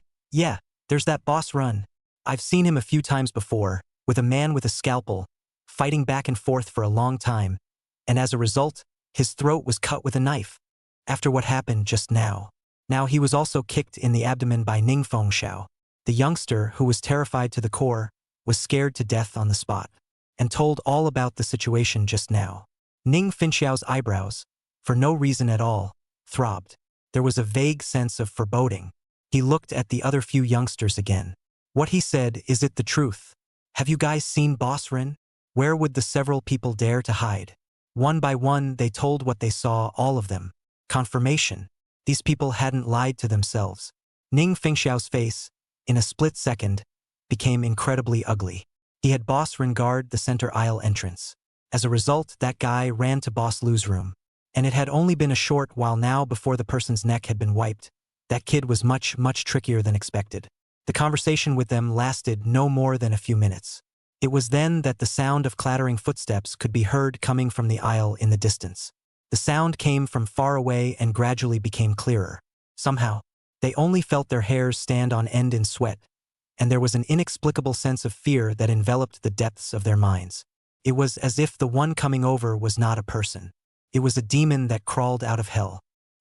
there's that Boss Run. I've seen him a few times before, with a man with a scalpel, fighting back and forth for a long time, and as a result, his throat was cut with a knife. After what happened just now. Now he was also kicked in the abdomen by Ning Fengxiao. The youngster, who was terrified to the core, was scared to death on the spot, and told all about the situation just now. Ning Fengxiao's eyebrows, for no reason at all, throbbed. There was a vague sense of foreboding. He looked at the other few youngsters again. What he said, is it the truth? Have you guys seen Boss Rin? Where would the several people dare to hide? One by one, they told what they saw, all of them. Confirmation. These people hadn't lied to themselves. Ning Fengxiao's face, in a split second, became incredibly ugly. He had Boss Rin guard the center aisle entrance. As a result, that guy ran to Boss Lu's room. And it had only been a short while now before the person's neck had been wiped. That kid was much trickier than expected. The conversation with them lasted no more than a few minutes. It was then that the sound of clattering footsteps could be heard coming from the aisle in the distance. The sound came from far away and gradually became clearer. Somehow, they only felt their hairs stand on end in sweat, and there was an inexplicable sense of fear that enveloped the depths of their minds. It was as if the one coming over was not a person. It was a demon that crawled out of hell,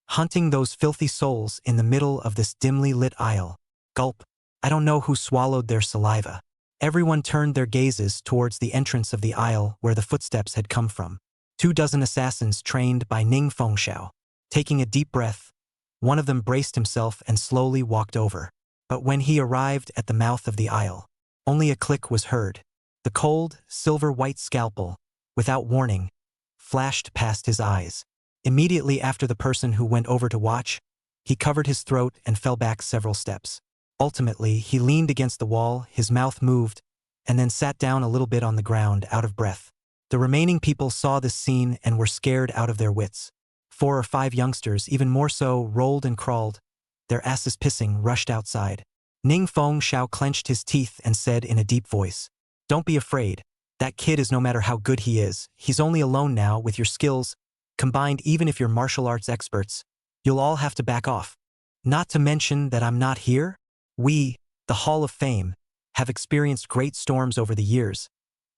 hunting those filthy souls in the middle of this dimly lit aisle. Gulp. I don't know who swallowed their saliva. Everyone turned their gazes towards the entrance of the aisle where the footsteps had come from. 24 assassins trained by Ning Fengxiao. Taking a deep breath, one of them braced himself and slowly walked over. But when he arrived at the mouth of the aisle, only a click was heard. The cold, silver-white scalpel, without warning, flashed past his eyes. Immediately after the person who went over to watch, he covered his throat and fell back several steps. Ultimately, he leaned against the wall, his mouth moved, and then sat down a little bit on the ground, out of breath. The remaining people saw this scene and were scared out of their wits. 4 or 5 youngsters, even more so, rolled and crawled, their asses pissing, rushed outside. Ning Fengxiao clenched his teeth and said in a deep voice, "Don't be afraid. That kid is, no matter how good he is, he's only alone now. With your skills combined, even if you're martial arts experts, you'll all have to back off. Not to mention that I'm not here. We, the Hall of Fame, have experienced great storms over the years.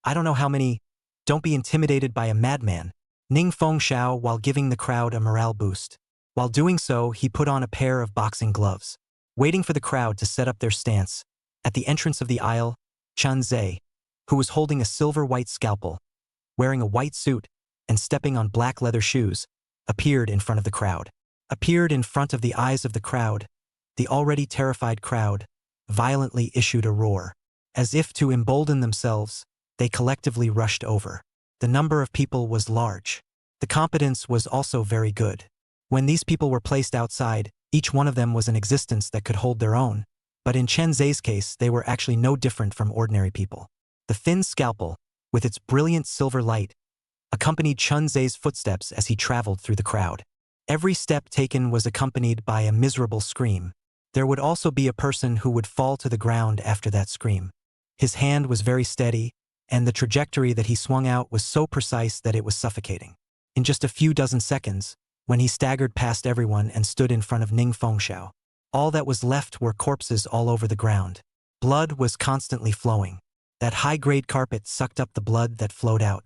I don't know how many. Don't be intimidated by a madman." Ning Fengxiao, while giving the crowd a morale boost. While doing so, he put on a pair of boxing gloves. Waiting for the crowd to set up their stance, at the entrance of the aisle, Chun Ze, who was holding a silver-white scalpel, wearing a white suit, and stepping on black leather shoes, appeared in front of the crowd. Appeared in front of the eyes of the crowd. The already terrified crowd violently issued a roar. As if to embolden themselves, they collectively rushed over. The number of people was large. The competence was also very good. When these people were placed outside, each one of them was an existence that could hold their own. But in Chun Ze's case, they were actually no different from ordinary people. The thin scalpel, with its brilliant silver light, accompanied Chun Ze's footsteps as he traveled through the crowd. Every step taken was accompanied by a miserable scream. There would also be a person who would fall to the ground after that scream. His hand was very steady, and the trajectory that he swung out was so precise that it was suffocating. In just a few dozen seconds, when he staggered past everyone and stood in front of Ning Fengxiao, all that was left were corpses all over the ground. Blood was constantly flowing. That high-grade carpet sucked up the blood that flowed out.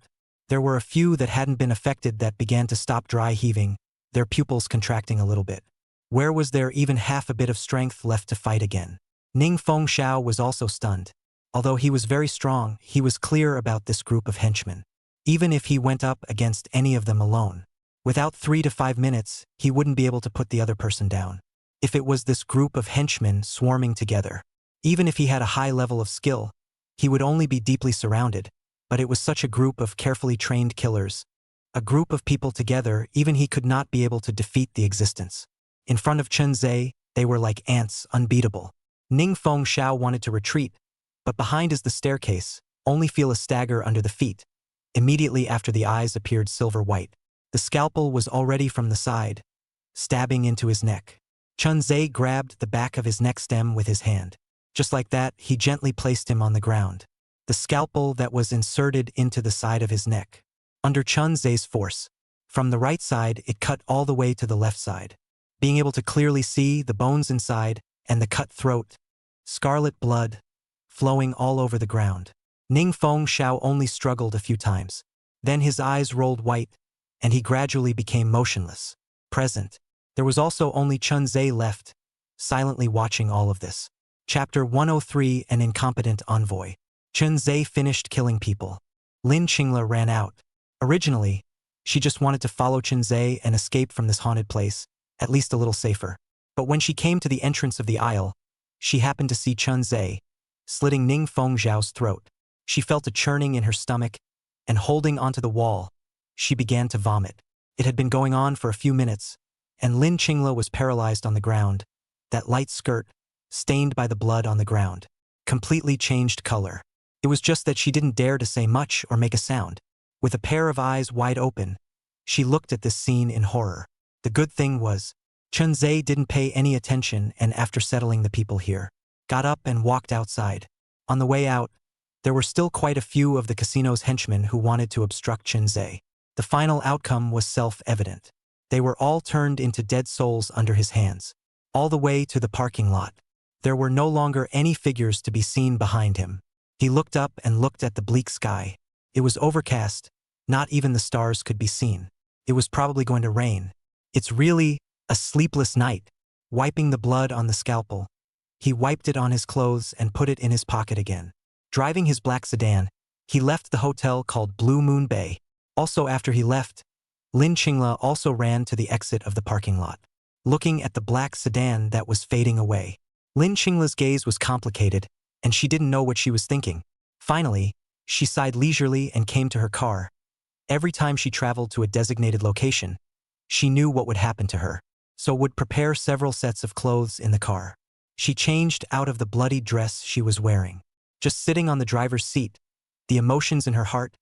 There were a few that hadn't been affected that began to stop dry heaving, their pupils contracting a little bit. Where was there even half a bit of strength left to fight again? Ning Fengxiao was also stunned. Although he was very strong, he was clear about this group of henchmen. Even if he went up against any of them alone, without 3 to 5 minutes, he wouldn't be able to put the other person down. If it was this group of henchmen swarming together, Even if he had a high level of skill, he would only be deeply surrounded, but it was such a group of carefully trained killers. A group of people together, even he could not be able to defeat the existence. In front of Chun Ze, they were like ants, unbeatable. Ning Feng Xiao wanted to retreat, but behind is the staircase, only feel a stagger under the feet. Immediately after the eyes appeared silver white. The scalpel was already from the side, stabbing into his neck. Chun Ze grabbed the back of his neck stem with his hand. Just like that, he gently placed him on the ground. The scalpel that was inserted into the side of his neck. Under Chun Ze's force, from the right side it cut all the way to the left side. Being able to clearly see the bones inside and the cut throat, scarlet blood, flowing all over the ground. Ning Feng Xiao only struggled a few times. Then his eyes rolled white, and he gradually became motionless. Present. There was also only Chun Ze left, silently watching all of this. Chapter 103: An Incompetent Envoy. Chun Ze finished killing people. Lin Qingla ran out. Originally, she just wanted to follow Chun Ze and escape from this haunted place, at least a little safer. But when she came to the entrance of the aisle, she happened to see Chun Ze slitting Ning Feng Xiao's throat. She felt a churning in her stomach, and holding onto the wall, she began to vomit. It had been going on for a few minutes, and Lin Qingla was paralyzed on the ground. That light skirt, stained by the blood on the ground, completely changed color. It was just that she didn't dare to say much or make a sound. With a pair of eyes wide open, she looked at this scene in horror. The good thing was, Chun Ze didn't pay any attention and after settling the people here, got up and walked outside. On the way out, there were still quite a few of the casino's henchmen who wanted to obstruct Chun Ze. The final outcome was self-evident. They were all turned into dead souls under his hands. All the way to the parking lot. There were no longer any figures to be seen behind him. He looked up and looked at the bleak sky. It was overcast, not even the stars could be seen. It was probably going to rain. It's really a sleepless night. Wiping the blood on the scalpel, he wiped it on his clothes and put it in his pocket again. Driving his black sedan, he left the hotel called Blue Moon Bay. Also after he left, Lin Qingla also ran to the exit of the parking lot, looking at the black sedan that was fading away. Lin Qingla's gaze was complicated, and she didn't know what she was thinking. Finally, she sighed leisurely and came to her car. Every time she traveled to a designated location, she knew what would happen to her, so would prepare several sets of clothes in the car. She changed out of the bloody dress she was wearing. Just sitting on the driver's seat, the emotions in her heart,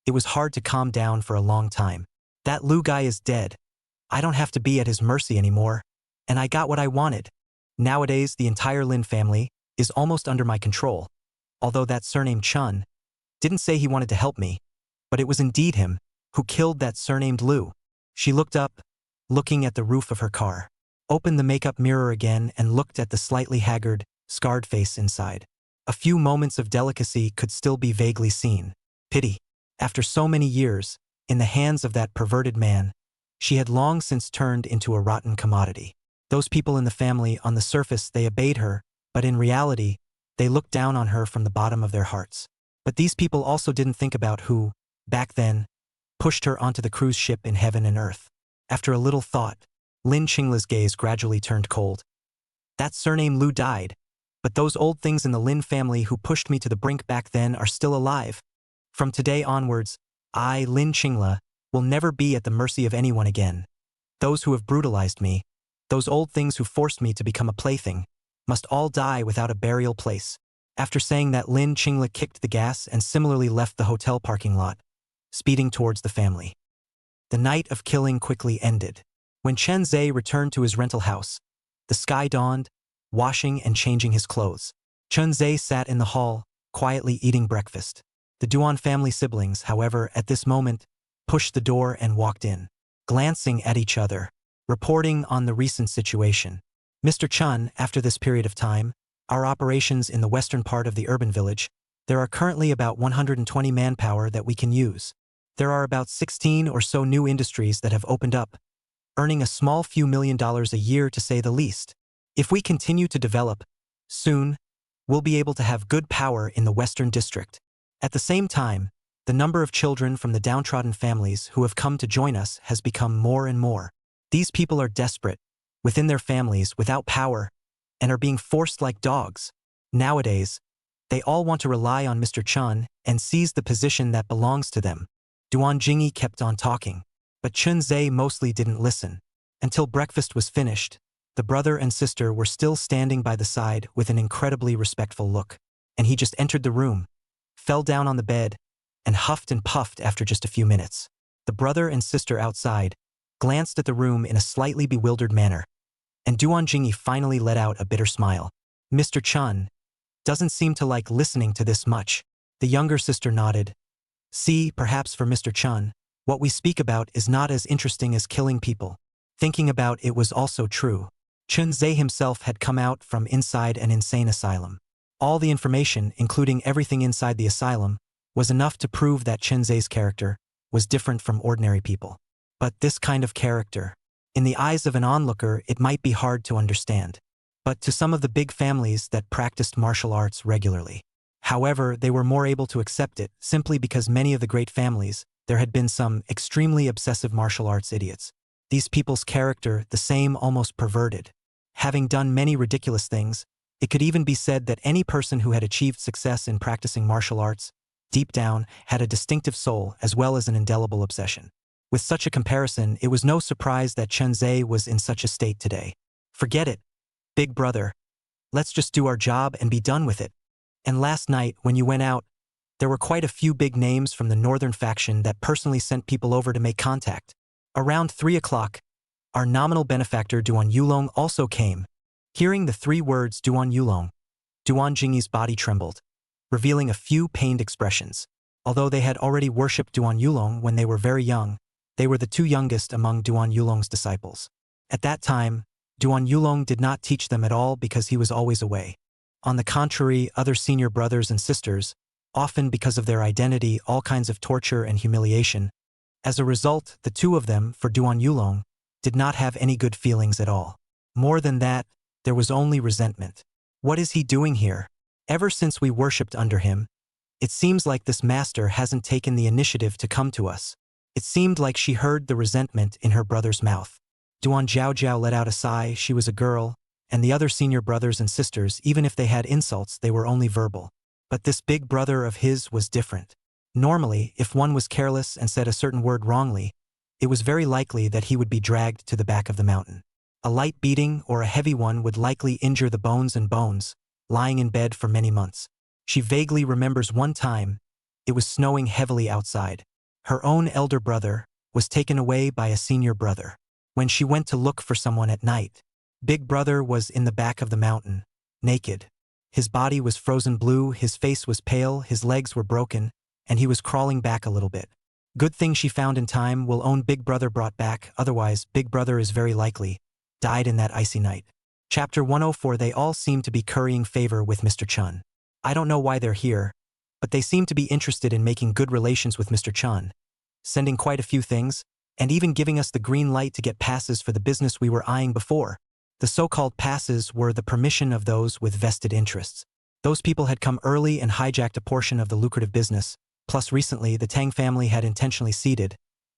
it was hard to calm down for a long time. That Lu guy is dead. I don't have to be at his mercy anymore, and I got what I wanted. Nowadays, the entire Lin family is almost under my control. Although that surname Chun didn't say he wanted to help me, but it was indeed him who killed that surnamed Lu. She looked up, looking at the roof of her car, opened the makeup mirror again and looked at the slightly haggard, scarred face inside. A few moments of delicacy could still be vaguely seen. Pity. After so many years, in the hands of that perverted man, she had long since turned into a rotten commodity. Those people in the family, on the surface they obeyed her, but in reality, they looked down on her from the bottom of their hearts. But these people also didn't think about who, back then, pushed her onto the cruise ship in heaven and earth. After a little thought, Lin Qingla's gaze gradually turned cold. That surname Lu died, but those old things in the Lin family who pushed me to the brink back then are still alive. From today onwards, I, Lin Qingla, will never be at the mercy of anyone again. Those who have brutalized me, those old things who forced me to become a plaything, must all die without a burial place. After saying that, Lin Qingla kicked the gas and similarly left the hotel parking lot, speeding towards the family. The night of killing quickly ended. When Chun Ze returned to his rental house, the sky dawned, washing and changing his clothes. Chun Ze sat in the hall, quietly eating breakfast. The Duan family siblings, however, at this moment, pushed the door and walked in, glancing at each other, reporting on the recent situation. Mr. Chun, after this period of time, our operations in the western part of the urban village, there are currently about 120 manpower that we can use. There are about 16 or so new industries that have opened up, earning a small few $1 million a year to say the least. If we continue to develop, soon, we'll be able to have good power in the Western District. At the same time, the number of children from the downtrodden families who have come to join us has become more and more. These people are desperate, within their families, without power, and are being forced like dogs. Nowadays, they all want to rely on Mr. Chun and seize the position that belongs to them. Duan Jingyi kept on talking, but Chun Ze mostly didn't listen. Until breakfast was finished, the brother and sister were still standing by the side with an incredibly respectful look, and he just entered the room, fell down on the bed, and huffed and puffed after just a few minutes. The brother and sister outside glanced at the room in a slightly bewildered manner, and Duan Jingyi finally let out a bitter smile. Mr. Chun doesn't seem to like listening to this much. The younger sister nodded. See, perhaps for Mr. Chun, what we speak about is not as interesting as killing people. Thinking about it was also true. Chun Ze himself had come out from inside an insane asylum. All the information, including everything inside the asylum, was enough to prove that Chun Ze's character was different from ordinary people. But this kind of character, in the eyes of an onlooker, it might be hard to understand. But to some of the big families that practiced martial arts regularly. However, they were more able to accept it simply because many of the great families, there had been some extremely obsessive martial arts idiots. These people's character, the same, almost perverted. Having done many ridiculous things, it could even be said that any person who had achieved success in practicing martial arts, deep down, had a distinctive soul as well as an indelible obsession. With such a comparison, it was no surprise that Chun Ze was in such a state today. Forget it, big brother. Let's just do our job and be done with it. And last night, when you went out, there were quite a few big names from the northern faction that personally sent people over to make contact. Around 3 o'clock, our nominal benefactor Duan Yulong also came. Hearing the 3 words Duan Yulong, Duan Jingyi's body trembled, revealing a few pained expressions. Although they had already worshipped Duan Yulong when they were very young, they were the 2 youngest among Duan Yulong's disciples. At that time, Duan Yulong did not teach them at all because he was always away. On the contrary, other senior brothers and sisters, often because of their identity, all kinds of torture and humiliation. As a result, the 2 of them, for Duan Yulong, did not have any good feelings at all. More than that, there was only resentment. What is he doing here? Ever since we worshipped under him, it seems like this master hasn't taken the initiative to come to us. It seemed like she heard the resentment in her brother's mouth. Duan Zhaojiao let out a sigh. She was a girl, and the other senior brothers and sisters, even if they had insults, they were only verbal. But this big brother of his was different. Normally, if one was careless and said a certain word wrongly, it was very likely that he would be dragged to the back of the mountain. A light beating or a heavy one would likely injure the bones and bones, lying in bed for many months. She vaguely remembers one time, it was snowing heavily outside. Her own elder brother was taken away by a senior brother. When she went to look for someone at night, Big Brother was in the back of the mountain, naked. His body was frozen blue, his face was pale, his legs were broken, and he was crawling back a little bit. Good thing she found in time, will own Big Brother brought back, otherwise Big Brother is very likely died in that icy night. Chapter 104. They all seem to be currying favor with Mr. Chun. I don't know why they're here, but they seem to be interested in making good relations with Mr. Chun, sending quite a few things, and even giving us the green light to get passes for the business we were eyeing before. The so-called passes were the permission of those with vested interests. Those people had come early and hijacked a portion of the lucrative business, plus recently the Tang family had intentionally ceded,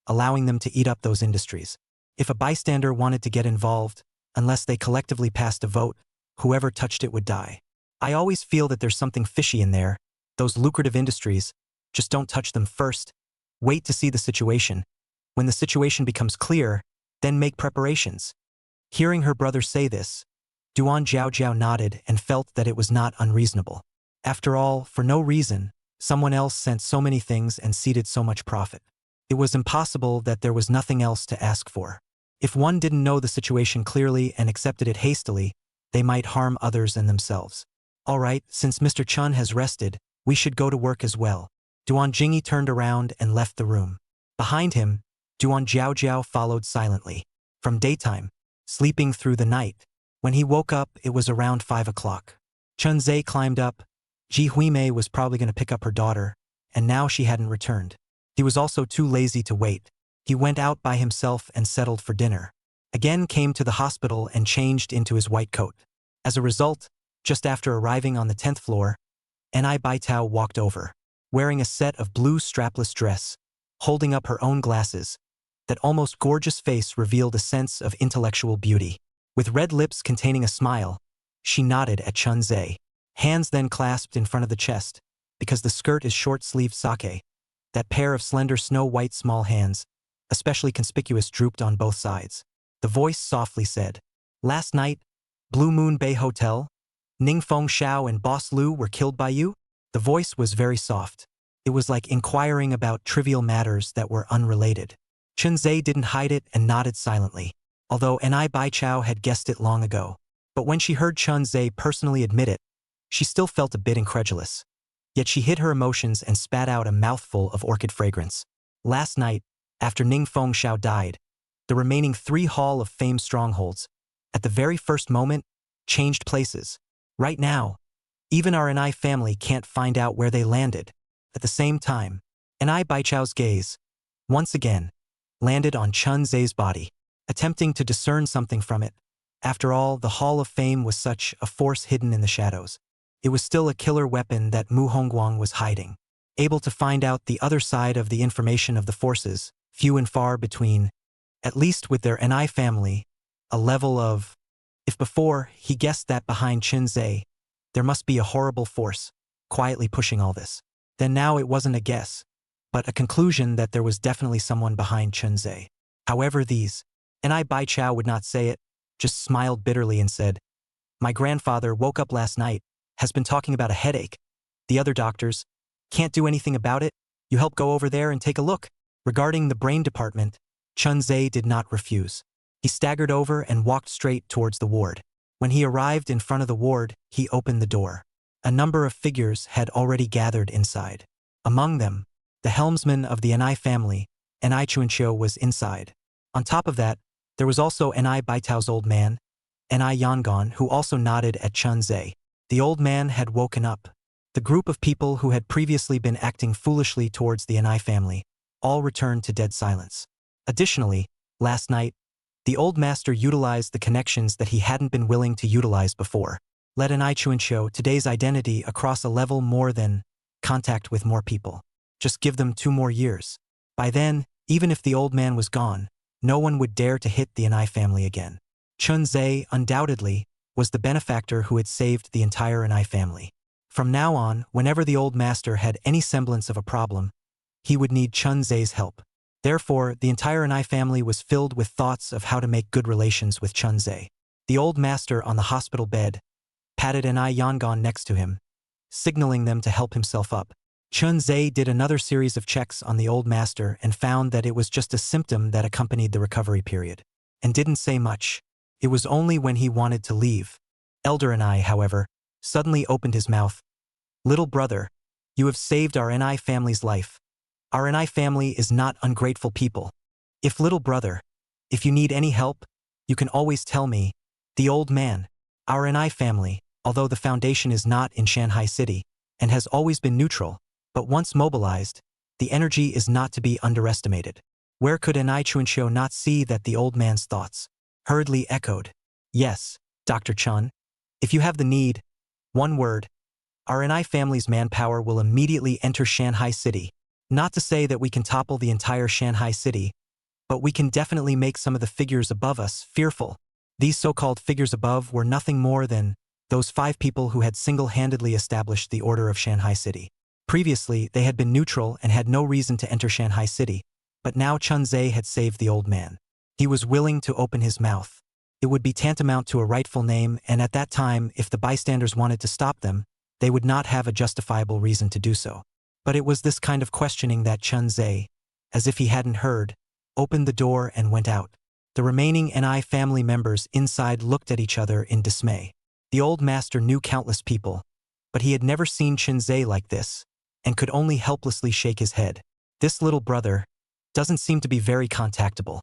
allowing them to eat up those industries. If a bystander wanted to get involved, unless they collectively passed a vote, whoever touched it would die. I always feel that there's something fishy in there. Those lucrative industries, just don't touch them first. Wait to see the situation. When the situation becomes clear, then make preparations. Hearing her brother say this, Duan Zhaojiao nodded and felt that it was not unreasonable. After all, for no reason, someone else sent so many things and ceded so much profit. It was impossible that there was nothing else to ask for. If one didn't know the situation clearly and accepted it hastily, they might harm others and themselves. All right, since Mr. Chun has rested, we should go to work as well. Duan Jingyi turned around and left the room. Behind him, Duan Zhaojiao followed silently. From daytime, sleeping through the night. When he woke up, it was around 5 o'clock. Chun Ze climbed up. Ji Huimei was probably going to pick up her daughter, and now she hadn't returned. He was also too lazy to wait. He went out by himself and settled for dinner. Again came to the hospital and changed into his white coat. As a result, just after arriving on the 10th floor, Ni Baitao walked over, wearing a set of blue strapless dress, holding up her own glasses. That almost gorgeous face revealed a sense of intellectual beauty. With red lips containing a smile, she nodded at Chun Ze. Hands then clasped in front of the chest, because the skirt is short-sleeved sake. That pair of slender snow-white small hands, especially conspicuous, drooped on both sides. The voice softly said, "Last night, Blue Moon Bay Hotel, Ning Feng Xiao and Boss Lu were killed by you?" The voice was very soft. It was like inquiring about trivial matters that were unrelated. Chun Ze didn't hide it and nodded silently, although Ni Baichao had guessed it long ago. But when she heard Chun Ze personally admit it, she still felt a bit incredulous. Yet she hid her emotions and spat out a mouthful of orchid fragrance. Last night, after Ning Feng Xiao died, the remaining 3 Hall of Fame strongholds, at the very first moment, changed places. Right now, even our Ni family can't find out where they landed. At the same time, Ni Baichao's gaze, once again, landed on Chun Ze's body, attempting to discern something from it. After all, the Hall of Fame was such a force hidden in the shadows. It was still a killer weapon that Mu Hongguang was hiding, able to find out the other side of the information of the forces, few and far between, at least with their Ni family, a level of... If before he guessed that behind Chun Ze, there must be a horrible force, quietly pushing all this, then now it wasn't a guess, but a conclusion that there was definitely someone behind Chun Ze. However, these, Ni Baichao would not say it, just smiled bitterly and said, "My grandfather woke up last night, has been talking about a headache. The other doctors can't do anything about it. You help go over there and take a look." Regarding the brain department, Chun Ze did not refuse. He staggered over and walked straight towards the ward. When he arrived in front of the ward, he opened the door. A number of figures had already gathered inside. Among them, the helmsman of the Ni family, Ni Chuanqiu, was inside. On top of that, there was also Ni Baitao's old man, Ni Yangon, who also nodded at Chun Ze. The old man had woken up. The group of people who had previously been acting foolishly towards the Ni family all returned to dead silence. Additionally, last night, the old master utilized the connections that he hadn't been willing to utilize before. Let Ni Chuanqiu today's identity across a level more than contact with more people. Just give them 2 more years. By then, even if the old man was gone, no one would dare to hit the Ni family again. Chun Ze, undoubtedly, was the benefactor who had saved the entire Ni family. From now on, whenever the old master had any semblance of a problem, he would need Chun Ze's help. Therefore, the entire Ni family was filled with thoughts of how to make good relations with Chun Ze. The old master on the hospital bed patted Ni Yangon next to him, signaling them to help himself up. Chun Ze did another series of checks on the old master and found that it was just a symptom that accompanied the recovery period, and didn't say much. It was only when he wanted to leave. Elder Ni, however, suddenly opened his mouth. "Little brother, you have saved our Ni family's life. Our Ni family is not ungrateful people. If little brother, if you need any help, you can always tell me." The old man, our Ni family, although the foundation is not in Shanghai City, and has always been neutral, but once mobilized, the energy is not to be underestimated. Where could Ni Chuanqiu not see that the old man's thoughts hurriedly echoed? "Yes, Dr. Chun. If you have the need, one word, our Ni family's manpower will immediately enter Shanghai City. Not to say that we can topple the entire Shanghai City, but we can definitely make some of the figures above us fearful." These so-called figures above were nothing more than those 5 people who had single-handedly established the order of Shanghai City. Previously, they had been neutral and had no reason to enter Shanghai City, but now Chun Ze had saved the old man. He was willing to open his mouth. It would be tantamount to a rightful name, and at that time, if the bystanders wanted to stop them, they would not have a justifiable reason to do so. But it was this kind of questioning that Chun Ze, as if he hadn't heard, opened the door and went out. The remaining Ni family members inside looked at each other in dismay. The old master knew countless people, but he had never seen Chun Ze like this, and could only helplessly shake his head. This little brother doesn't seem to be very contactable,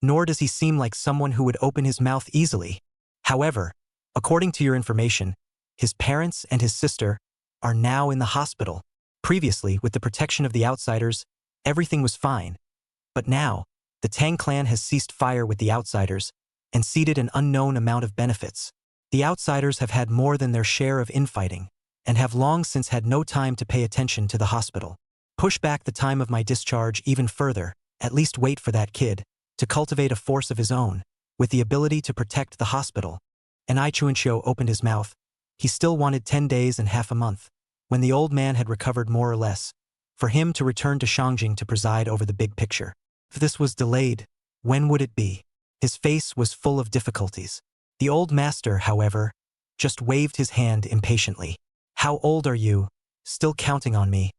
nor does he seem like someone who would open his mouth easily. However, according to your information, his parents and his sister are now in the hospital. Previously, with the protection of the outsiders, everything was fine. But now, the Tang clan has ceased fire with the outsiders and ceded an unknown amount of benefits. The outsiders have had more than their share of infighting and have long since had no time to pay attention to the hospital. Push back the time of my discharge even further, at least wait for that kid to cultivate a force of his own, with the ability to protect the hospital. And Chuanqiu opened his mouth, He still wanted 10 days and half a month, when the old man had recovered more or less, for him to return to Shangjing to preside over the big picture. If this was delayed, when would it be? His face was full of difficulties. The old master, however, just waved his hand impatiently. How old are you? Still counting on me?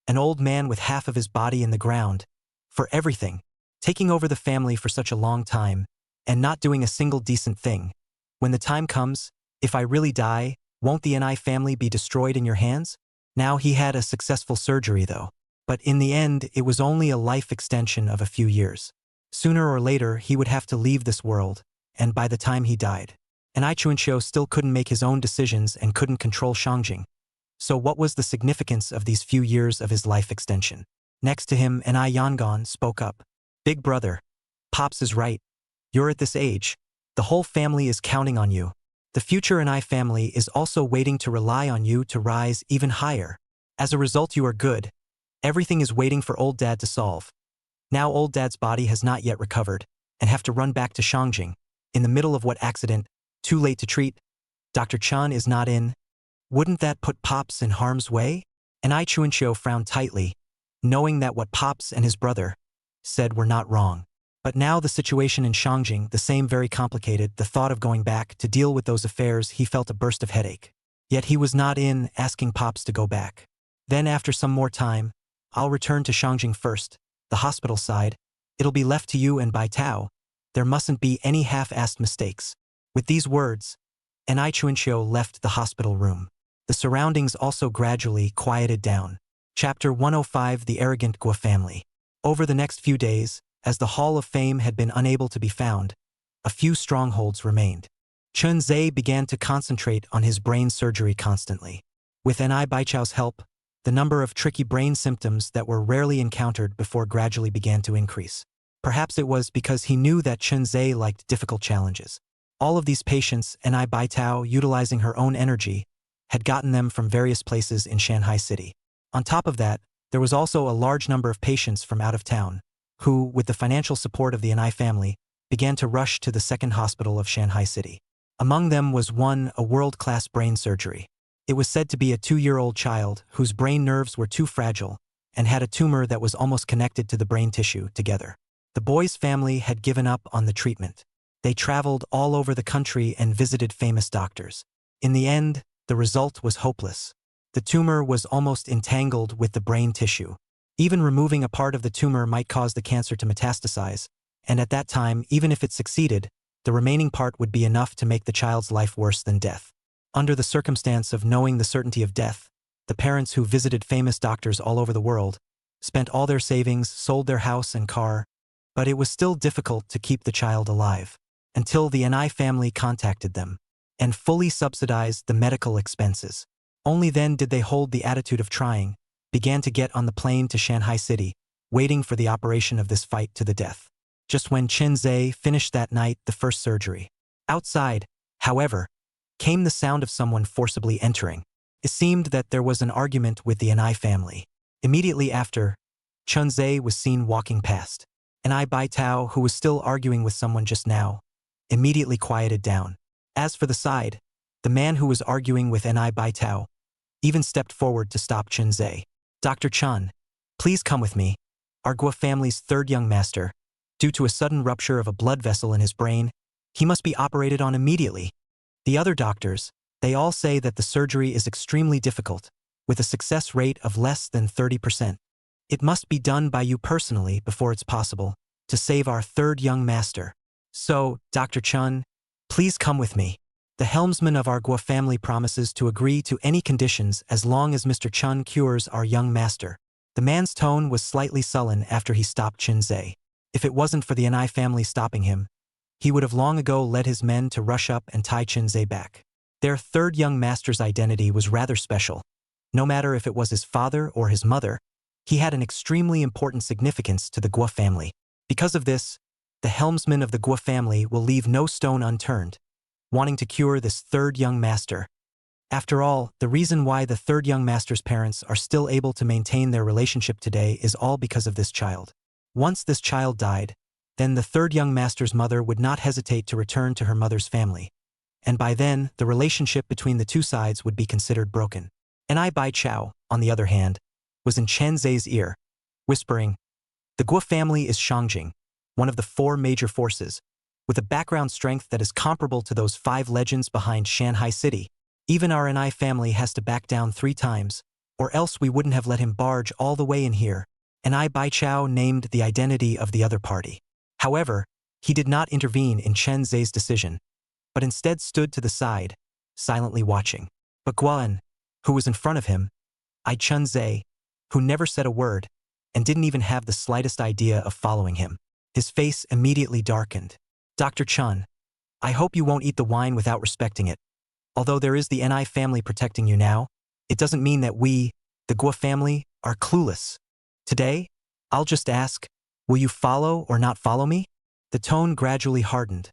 An old man with half of his body in the ground, for everything, taking over the family for such a long time, and not doing a single decent thing. When the time comes, if I really die, won't the Ni family be destroyed in your hands? Now he had a successful surgery though, but in the end it was only a life extension of a few years. Sooner or later he would have to leave this world, and by the time he died, Ni Chuanxiu still couldn't make his own decisions and couldn't control Shangjing. So what was the significance of these few years of his life extension? Next to him, Ni Yangon spoke up. Big brother, Pops is right. You're at this age. The whole family is counting on you. The future Ni family is also waiting to rely on you to rise even higher. As a result, you are good. Everything is waiting for old dad to solve. Now old dad's body has not yet recovered, and have to run back to Shangjing. In the middle of what accident? Too late to treat? Dr. Chun is not in. Wouldn't that put Pops in harm's way? Ni Chuanxiu frowned tightly, knowing that what Pops and his brother said were not wrong. But now the situation in Shangjing, the same very complicated, the thought of going back to deal with those affairs, he felt a burst of headache. Yet he was not in, asking Pops to go back. Then after some more time, I'll return to Shangjing first, the hospital side. It'll be left to you and Bai Tao. There mustn't be any half-assed mistakes. With these words, Ni Chuanxiu left the hospital room. The surroundings also gradually quieted down. Chapter 105: The Arrogant Guo Family. Over the next few days, as the Hall of Fame had been unable to be found, a few strongholds remained. Chun Ze began to concentrate on his brain surgery constantly. With Ni Baichao's help, the number of tricky brain symptoms that were rarely encountered before gradually began to increase. Perhaps it was because he knew that Chun Ze liked difficult challenges. All of these patients, Ni Baitao, utilizing her own energy, had gotten them from various places in Shanghai City. On top of that, there was also a large number of patients from out of town, who, with the financial support of the Ni family, began to rush to the second hospital of Shanghai City. Among them was one, a world-class brain surgery. It was said to be a 2-year-old child whose brain nerves were too fragile and had a tumor that was almost connected to the brain tissue together. The boy's family had given up on the treatment. They traveled all over the country and visited famous doctors. In the end, the result was hopeless. The tumor was almost entangled with the brain tissue. Even removing a part of the tumor might cause the cancer to metastasize, and at that time, even if it succeeded, the remaining part would be enough to make the child's life worse than death. Under the circumstance of knowing the certainty of death, the parents who visited famous doctors all over the world spent all their savings, sold their house and car, but it was still difficult to keep the child alive, until the Ni family contacted them and fully subsidized the medical expenses. Only then did they hold the attitude of trying, began to get on the plane to Shanghai City, waiting for the operation of this fight to the death. Just when Chun Ze finished that night the first surgery. Outside, however, came the sound of someone forcibly entering. It seemed that there was an argument with the Ni family. Immediately after, Chun Ze was seen walking past. Ni Baitao, who was still arguing with someone just now, immediately quieted down. As for the side, the man who was arguing with Ni Baitao even stepped forward to stop Chun Ze. Dr. Chun, please come with me. Our Guo family's third young master, due to a sudden rupture of a blood vessel in his brain, he must be operated on immediately. The other doctors, they all say that the surgery is extremely difficult, with a success rate of less than 30%. It must be done by you personally before it's possible to save our third young master. So, Dr. Chun, please come with me. The helmsman of our Guo family promises to agree to any conditions as long as Mr. Chun cures our young master. The man's tone was slightly sullen after he stopped Chun Ze. If it wasn't for the Ni family stopping him, he would have long ago led his men to rush up and tie Chun Ze back. Their third young master's identity was rather special. No matter if it was his father or his mother, he had an extremely important significance to the Guo family. Because of this, the helmsman of the Guo family will leave no stone unturned, wanting to cure this third young master. After all, the reason why the third young master's parents are still able to maintain their relationship today is all because of this child. Once this child died, then the third young master's mother would not hesitate to return to her mother's family, and by then, the relationship between the two sides would be considered broken. An Bai Chao, on the other hand, was in Chun Ze's ear, whispering, "The Guo family is Shangjing, one of the 4 major forces, with a background strength that is comparable to those 5 legends behind Shanghai City. Even our Ni family has to back down 3 times, or else we wouldn't have let him barge all the way in here." An Bai Chao named the identity of the other party. However, he did not intervene in Chun Ze's decision, but instead stood to the side, silently watching. But Guan, who was in front of him, eyed Chun Ze, who never said a word, and didn't even have the slightest idea of following him. His face immediately darkened. "Dr. Chun, I hope you won't eat the wine without respecting it. Although there is the Ni family protecting you now, it doesn't mean that we, the Guo family, are clueless. Today, I'll just ask, will you follow or not follow me?" The tone gradually hardened,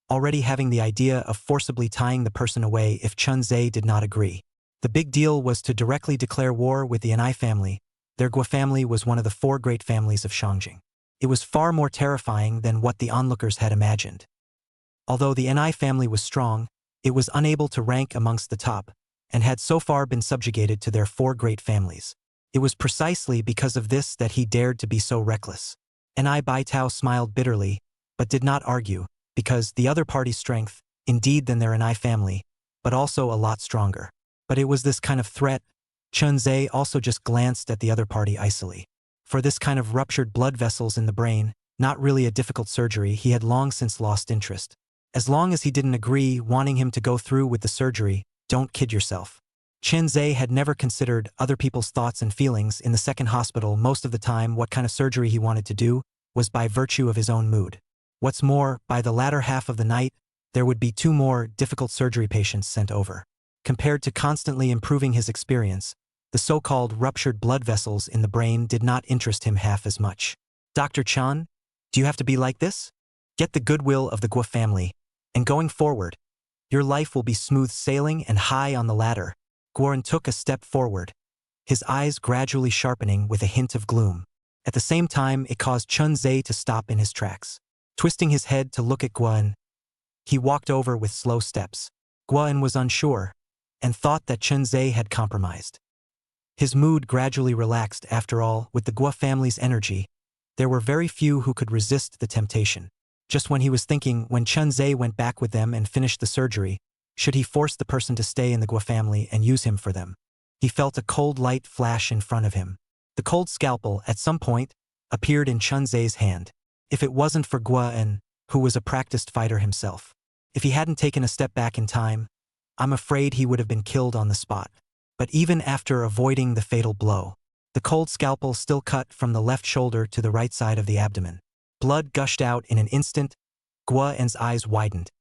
already having the idea of forcibly tying the person away if Chun Ze did not agree. The big deal was to directly declare war with the Ni family. Their Guo family was one of the 4 great families of Shangjing. It was far more terrifying than what the onlookers had imagined. Although the Ni family was strong, it was unable to rank amongst the top, and had so far been subjugated to their 4 great families. It was precisely because of this that he dared to be so reckless. An Bai Tao smiled bitterly, but did not argue, because the other party's strength, indeed than their Ni family, but also a lot stronger. But it was this kind of threat. Chun Ze also just glanced at the other party icily. For this kind of ruptured blood vessels in the brain, not really a difficult surgery, he had long since lost interest. As long as he didn't agree, wanting him to go through with the surgery, don't kid yourself. Chun Ze had never considered other people's thoughts and feelings in the second hospital. Most of the time, what kind of surgery he wanted to do was by virtue of his own mood. What's more, by the latter half of the night, there would be 2 more difficult surgery patients sent over. Compared to constantly improving his experience, the so-called ruptured blood vessels in the brain did not interest him half as much. "Dr. Chan, do you have to be like this? Get the goodwill of the Guo family, and going forward, your life will be smooth sailing and high on the ladder." Guan took a step forward, his eyes gradually sharpening with a hint of gloom. At the same time, it caused Chun Ze to stop in his tracks. Twisting his head to look at Guan, he walked over with slow steps. Guan was unsure, and thought that Chun Ze had compromised. His mood gradually relaxed. After all, with the Guo family's energy, there were very few who could resist the temptation. Just when he was thinking, when Chun Ze went back with them and finished the surgery, should he force the person to stay in the Guo family and use him for them? He felt a cold light flash in front of him. The cold scalpel, at some point, appeared in Chun Ze's hand. If it wasn't for Guan, who was a practiced fighter himself, if he hadn't taken a step back in time, I'm afraid he would have been killed on the spot. But even after avoiding the fatal blow, the cold scalpel still cut from the left shoulder to the right side of the abdomen. Blood gushed out in an instant. Guan's eyes widened,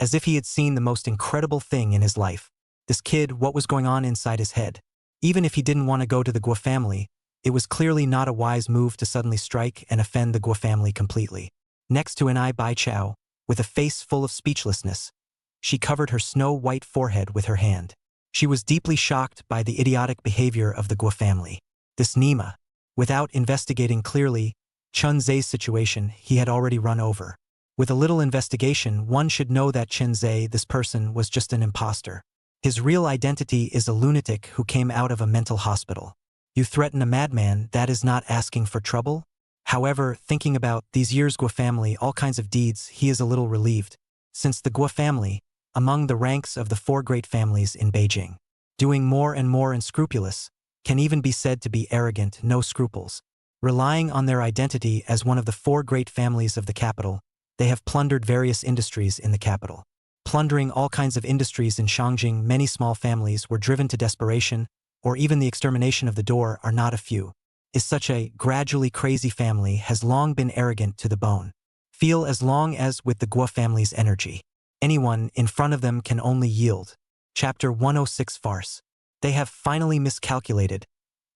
as if he had seen the most incredible thing in his life. This kid, what was going on inside his head? Even if he didn't want to go to the Guo family, it was clearly not a wise move to suddenly strike and offend the Guo family completely. Next to An Bai Chao, with a face full of speechlessness, she covered her snow-white forehead with her hand. She was deeply shocked by the idiotic behavior of the Guo family. This Nima, without investigating clearly Chun Ze's situation, he had already run over. With a little investigation, one should know that Chun Ze, this person, was just an imposter. His real identity is a lunatic who came out of a mental hospital. You threaten a madman, that is not asking for trouble? However, thinking about these years Guo family, all kinds of deeds, he is a little relieved. Since the Guo family, among the ranks of the 4 great families in Beijing, doing more and more unscrupulous, can even be said to be arrogant, no scruples. Relying on their identity as one of the 4 great families of the capital, they have plundered various industries in the capital. Plundering all kinds of industries in Shangjing, many small families were driven to desperation, or even the extermination of the door are not a few. Is such a gradually crazy family has long been arrogant to the bone. Feel as long as with the Guo family's energy, anyone in front of them can only yield. Chapter 106 Farce. They have finally miscalculated.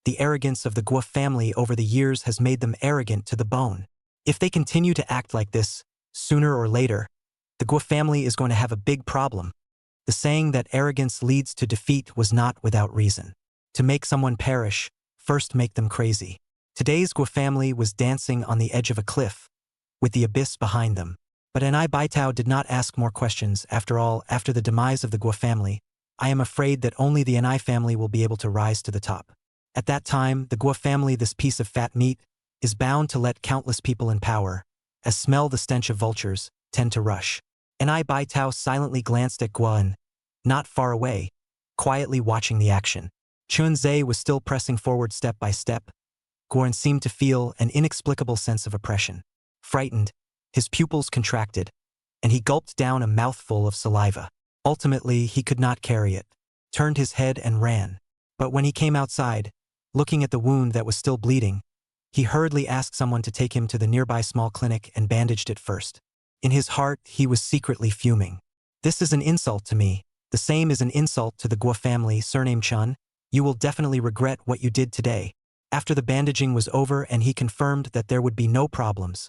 The arrogance of the Guo family over the years has made them arrogant to the bone. If they continue to act like this, sooner or later, the Guo family is going to have a big problem. The saying that arrogance leads to defeat was not without reason. To make someone perish, first make them crazy. Today's Guo family was dancing on the edge of a cliff, with the abyss behind them. But An Baitao did not ask more questions. After all, after the demise of the Guo family, I am afraid that only the An family will be able to rise to the top. At that time, the Guo family, this piece of fat meat, is bound to let countless people in power, as smell the stench of vultures, tend to rush. An Baitao silently glanced at Guan, not far away, quietly watching the action. Chun Ze was still pressing forward step by step. Guan seemed to feel an inexplicable sense of oppression. Frightened, his pupils contracted, and he gulped down a mouthful of saliva. Ultimately, he could not carry it, turned his head and ran. But when he came outside, looking at the wound that was still bleeding, he hurriedly asked someone to take him to the nearby small clinic and bandaged it first. In his heart, he was secretly fuming. This is an insult to me. The same is an insult to the Guo family, surname Chun. You will definitely regret what you did today. After the bandaging was over and he confirmed that there would be no problems,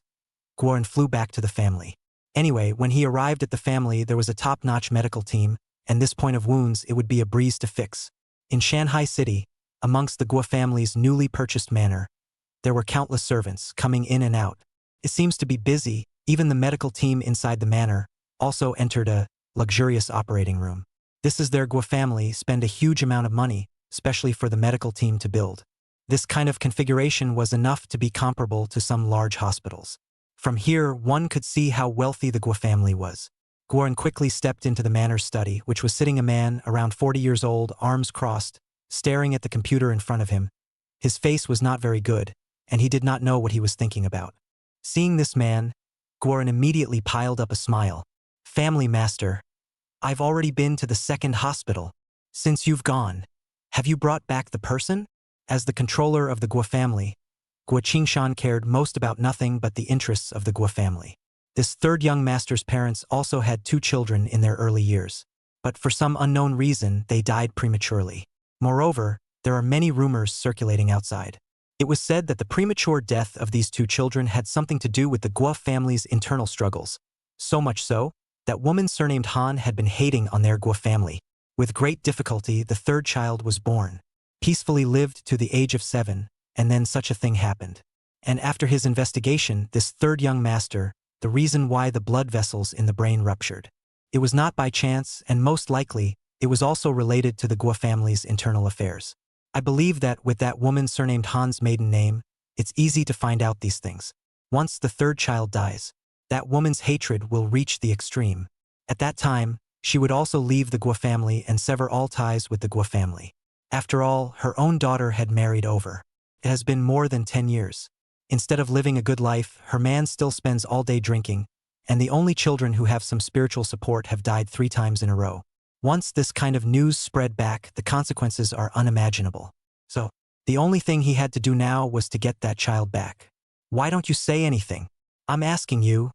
Guan flew back to the family. Anyway, when he arrived at the family, there was a top-notch medical team, and this point of wounds it would be a breeze to fix. In Shanghai City, amongst the Guo family's newly purchased manor, there were countless servants coming in and out. It seems to be busy. Even the medical team inside the manor also entered a luxurious operating room. This is their Guo family spend a huge amount of money, especially for the medical team to build. This kind of configuration was enough to be comparable to some large hospitals. From here, one could see how wealthy the Guo family was. Guan quickly stepped into the manor's study, which was sitting a man around 40 years old, arms crossed, staring at the computer in front of him. His face was not very good, and he did not know what he was thinking about. Seeing this man, Guan immediately piled up a smile. Family master, I've already been to the second hospital. Since you've gone, have you brought back the person? As the controller of the Guo family, Guo Qingshan cared most about nothing but the interests of the Guo family. This third young master's parents also had 2 children in their early years, but for some unknown reason they died prematurely. Moreover, there are many rumors circulating outside. It was said that the premature death of these 2 children had something to do with the Guo family's internal struggles, so much so that woman surnamed Han had been hating on their Guo family. With great difficulty, the 3rd child was born, peacefully lived to the age of 7, and then such a thing happened. And after his investigation, this 3rd young master, the reason why the blood vessels in the brain ruptured. It was not by chance, and most likely, it was also related to the Guo family's internal affairs. I believe that with that woman surnamed Han's maiden name, it's easy to find out these things. Once the 3rd child dies, that woman's hatred will reach the extreme. At that time, she would also leave the Guo family and sever all ties with the Guo family. After all, her own daughter had married over. It has been more than 10 years. Instead of living a good life, her man still spends all day drinking, and the only children who have some spiritual support have died 3 times in a row. Once this kind of news spread back, the consequences are unimaginable. So, the only thing he had to do now was to get that child back. Why don't you say anything? I'm asking you,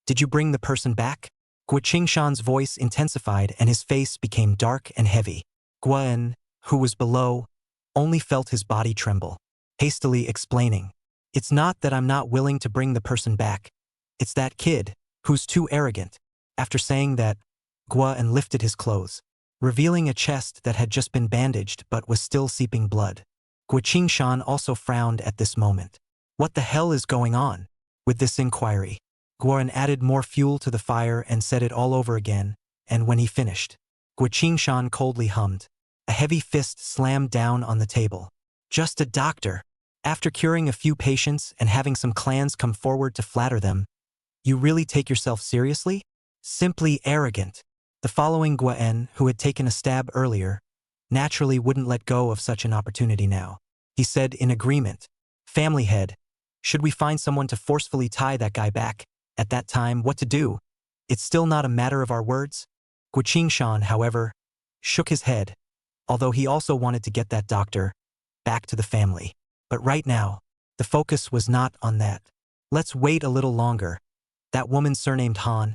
did you bring the person back? Guo Qingshan's voice intensified and his face became dark and heavy. Guan, who was below, only felt his body tremble, hastily explaining, it's not that I'm not willing to bring the person back. It's that kid, who's too arrogant. After saying that, Guan lifted his clothes, revealing a chest that had just been bandaged but was still seeping blood. Guo Qingshan also frowned at this moment. What the hell is going on? With this inquiry, Guan added more fuel to the fire and set it all over again, and when he finished, Guo Qingshan coldly hummed. A heavy fist slammed down on the table. Just a doctor. After curing a few patients and having some clans come forward to flatter them, you really take yourself seriously? Simply arrogant. The following Guan, who had taken a stab earlier, naturally wouldn't let go of such an opportunity now. He said in agreement, family head, should we find someone to forcefully tie that guy back? At that time, what to do? It's still not a matter of our words? Guo Qingshan, however, shook his head, although he also wanted to get that doctor back to the family. But right now, the focus was not on that. Let's wait a little longer. That woman surnamed Han,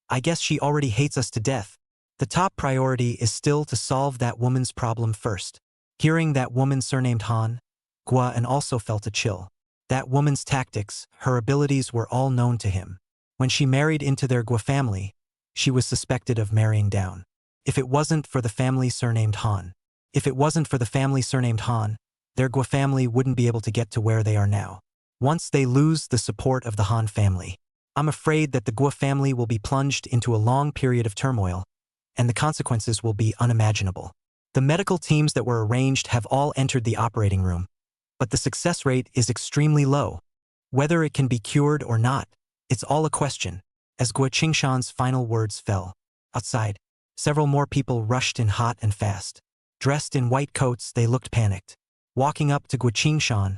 I guess she already hates us to death. The top priority is still to solve that woman's problem first. Hearing that woman surnamed Han, Guan also felt a chill. That woman's tactics, her abilities were all known to him. When she married into their Guo family, she was suspected of marrying down. If it wasn't for the family surnamed Han, their Guo family wouldn't be able to get to where they are now. Once they lose the support of the Han family, I'm afraid that the Guo family will be plunged into a long period of turmoil, and the consequences will be unimaginable. The medical teams that were arranged have all entered the operating room, but the success rate is extremely low. Whether it can be cured or not, it's all a question. As Guo Qingshan's final words fell, outside, several more people rushed in hot and fast. Dressed in white coats, they looked panicked. Walking up to Guo Qingshan,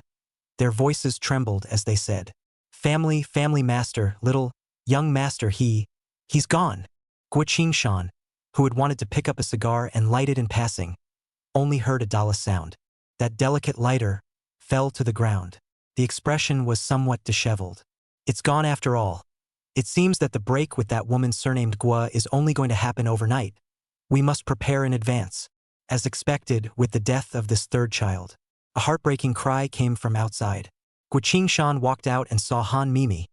their voices trembled as they said, family master, little, young master, he's gone. Guo Qingshan, who had wanted to pick up a cigar and light it in passing, only heard a dull sound. That delicate lighter fell to the ground. The expression was somewhat disheveled. It's gone after all. It seems that the break with that woman surnamed Guo is only going to happen overnight. We must prepare in advance. As expected, with the death of this third child, a heartbreaking cry came from outside. Guo Qingshan walked out and saw Han Mimi,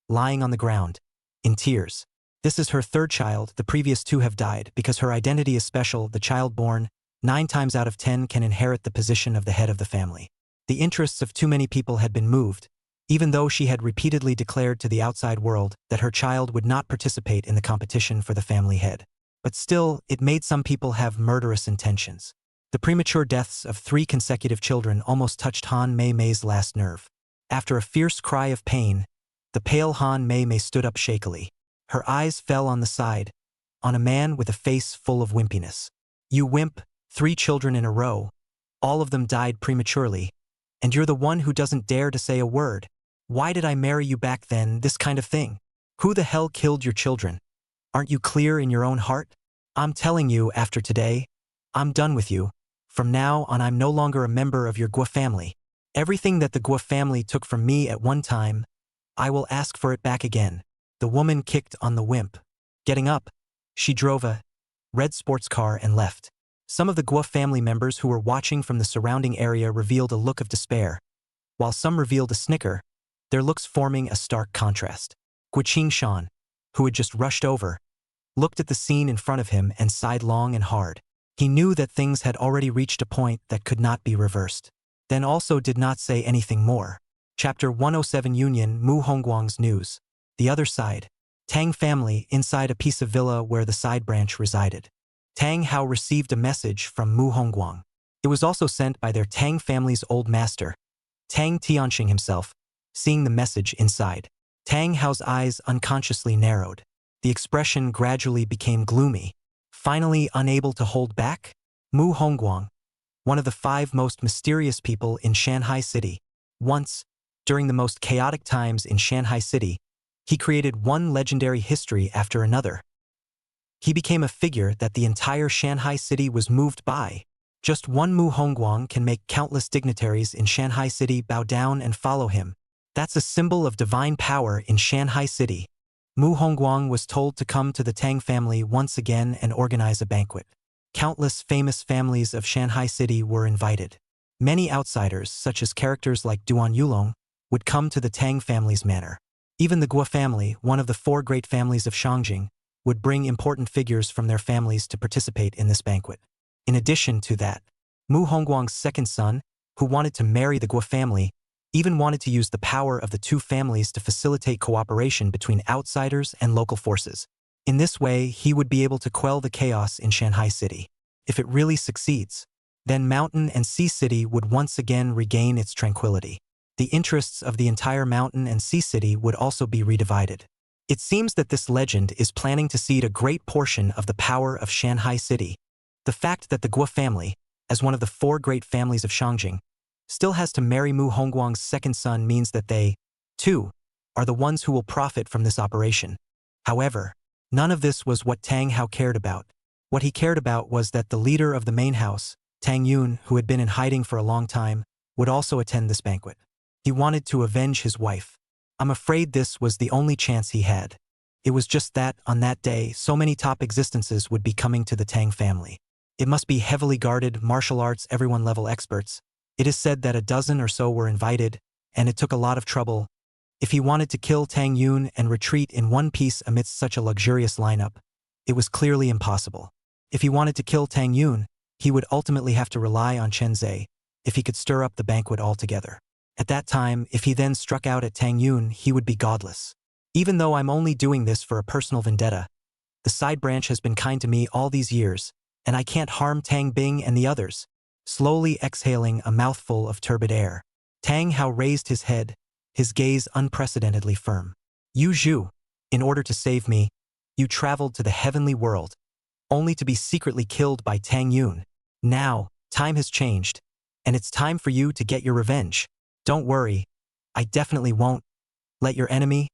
lying on the ground, in tears. This is her third child, the previous two have died. Because her identity is special, the child born 9 times out of 10 can inherit the position of the head of the family. The interests of too many people had been moved, even though she had repeatedly declared to the outside world that her child would not participate in the competition for the family head. But still, it made some people have murderous intentions. The premature deaths of 3 consecutive children almost touched Han Mei's last nerve. After a fierce cry of pain, the pale Han Mei stood up shakily. Her eyes fell on the side, on a man with a face full of wimpiness. You wimp, 3 children in a row. All of them died prematurely. And you're the one who doesn't dare to say a word. Why did I marry you back then, this kind of thing? Who the hell killed your children? Aren't you clear in your own heart? I'm telling you, after today, I'm done with you. From now on, I'm no longer a member of your Guo family. Everything that the Guo family took from me at one time, I will ask for it back again. The woman kicked on the wimp. Getting up, she drove a red sports car and left. Some of the Guo family members who were watching from the surrounding area revealed a look of despair, while some revealed a snicker, their looks forming a stark contrast. Guo Qingshan, who had just rushed over, looked at the scene in front of him and sighed long and hard. He knew that things had already reached a point that could not be reversed. Then also did not say anything more. Chapter 107 Union Mu Hongguang's news. The other side. Tang family inside a piece of villa where the side branch resided. Tang Hao received a message from Mu Hongguang. It was also sent by their Tang family's old master, Tang Tianxing himself. Seeing the message inside, Tang Hao's eyes unconsciously narrowed. The expression gradually became gloomy. Finally unable to hold back, Mu Hongguang, one of the 5 most mysterious people in Shanghai City. Once, during the most chaotic times in Shanghai City, he created one legendary history after another. He became a figure that the entire Shanghai City was moved by. Just one Mu Hongguang can make countless dignitaries in Shanghai City bow down and follow him. That's a symbol of divine power in Shanghai City. Mu Hongguang was told to come to the Tang family once again and organize a banquet. Countless famous families of Shanghai City were invited. Many outsiders, such as characters like Duan Yulong, would come to the Tang family's manor. Even the Guo family, one of the 4 great families of Shangjing, would bring important figures from their families to participate in this banquet. In addition to that, Mu Hongguang's second son, who wanted to marry the Guo family, even wanted to use the power of the 2 families to facilitate cooperation between outsiders and local forces. In this way, he would be able to quell the chaos in Shanghai City. If it really succeeds, then Mountain and Sea City would once again regain its tranquility. The interests of the entire Mountain and Sea City would also be redivided. It seems that this legend is planning to cede a great portion of the power of Shanghai City. The fact that the Guo family, as one of the 4 great families of Shangjing, still has to marry Mu Hongguang's second son means that they, too, are the ones who will profit from this operation. However, none of this was what Tang Hao cared about. What he cared about was that the leader of the main house, Tang Yun, who had been in hiding for a long time, would also attend this banquet. He wanted to avenge his wife. I'm afraid this was the only chance he had. It was just that, on that day, so many top existences would be coming to the Tang family. It must be heavily guarded, martial arts, everyone level experts. It is said that a dozen or so were invited, and it took a lot of trouble. If he wanted to kill Tang Yun and retreat in one piece amidst such a luxurious lineup, it was clearly impossible. If he wanted to kill Tang Yun, he would ultimately have to rely on Chun Ze, if he could stir up the banquet altogether. At that time, if he then struck out at Tang Yun, he would be godless. Even though I'm only doing this for a personal vendetta, the side branch has been kind to me all these years, and I can't harm Tang Bing and the others. Slowly exhaling a mouthful of turbid air, Tang Hao raised his head, his gaze unprecedentedly firm. Yu Zhu, in order to save me, you traveled to the heavenly world, only to be secretly killed by Tang Yun. Now, time has changed, and it's time for you to get your revenge. Don't worry, I definitely won't let your enemy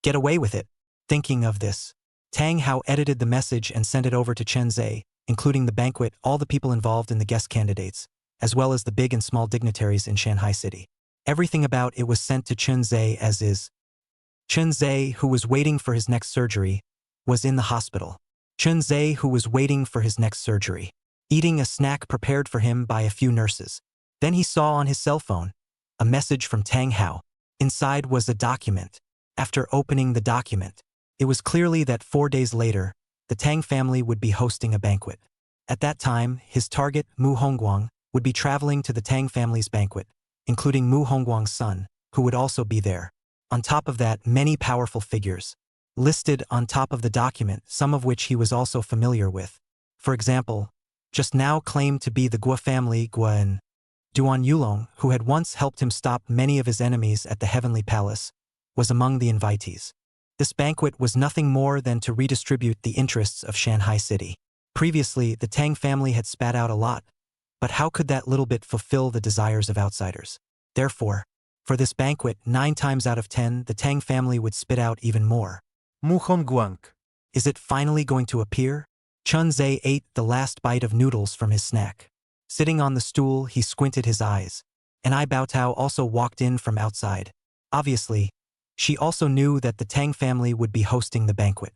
get away with it. Thinking of this, Tang Hao edited the message and sent it over to Chun Ze, including the banquet, all the people involved in the guest candidates, as well as the big and small dignitaries in Shanghai City. Everything about it was sent to Chun Ze as is. Chun Ze, who was waiting for his next surgery, was in the hospital. Chun Ze, who was waiting for his next surgery, eating a snack prepared for him by a few nurses. Then he saw on his cell phone a message from Tang Hao. Inside was a document. After opening the document, it was clearly that 4 days later, the Tang family would be hosting a banquet. At that time, his target, Mu Hongguang, would be traveling to the Tang family's banquet, including Mu Hongguang's son, who would also be there. On top of that, many powerful figures listed on top of the document, some of which he was also familiar with. For example, just now claimed to be the Guo family Guan Yuan Hua, who had once helped him stop many of his enemies at the Heavenly Palace, was among the invitees. This banquet was nothing more than to redistribute the interests of Shanghai City. Previously, the Tang family had spat out a lot, but how could that little bit fulfill the desires of outsiders? Therefore, for this banquet, 9 times out of 10, the Tang family would spit out even more. Mu Hongguang. Is it finally going to appear? Chun Ze ate the last bite of noodles from his snack. Sitting on the stool, he squinted his eyes. And Ai Baotao also walked in from outside. Obviously, she also knew that the Tang family would be hosting the banquet.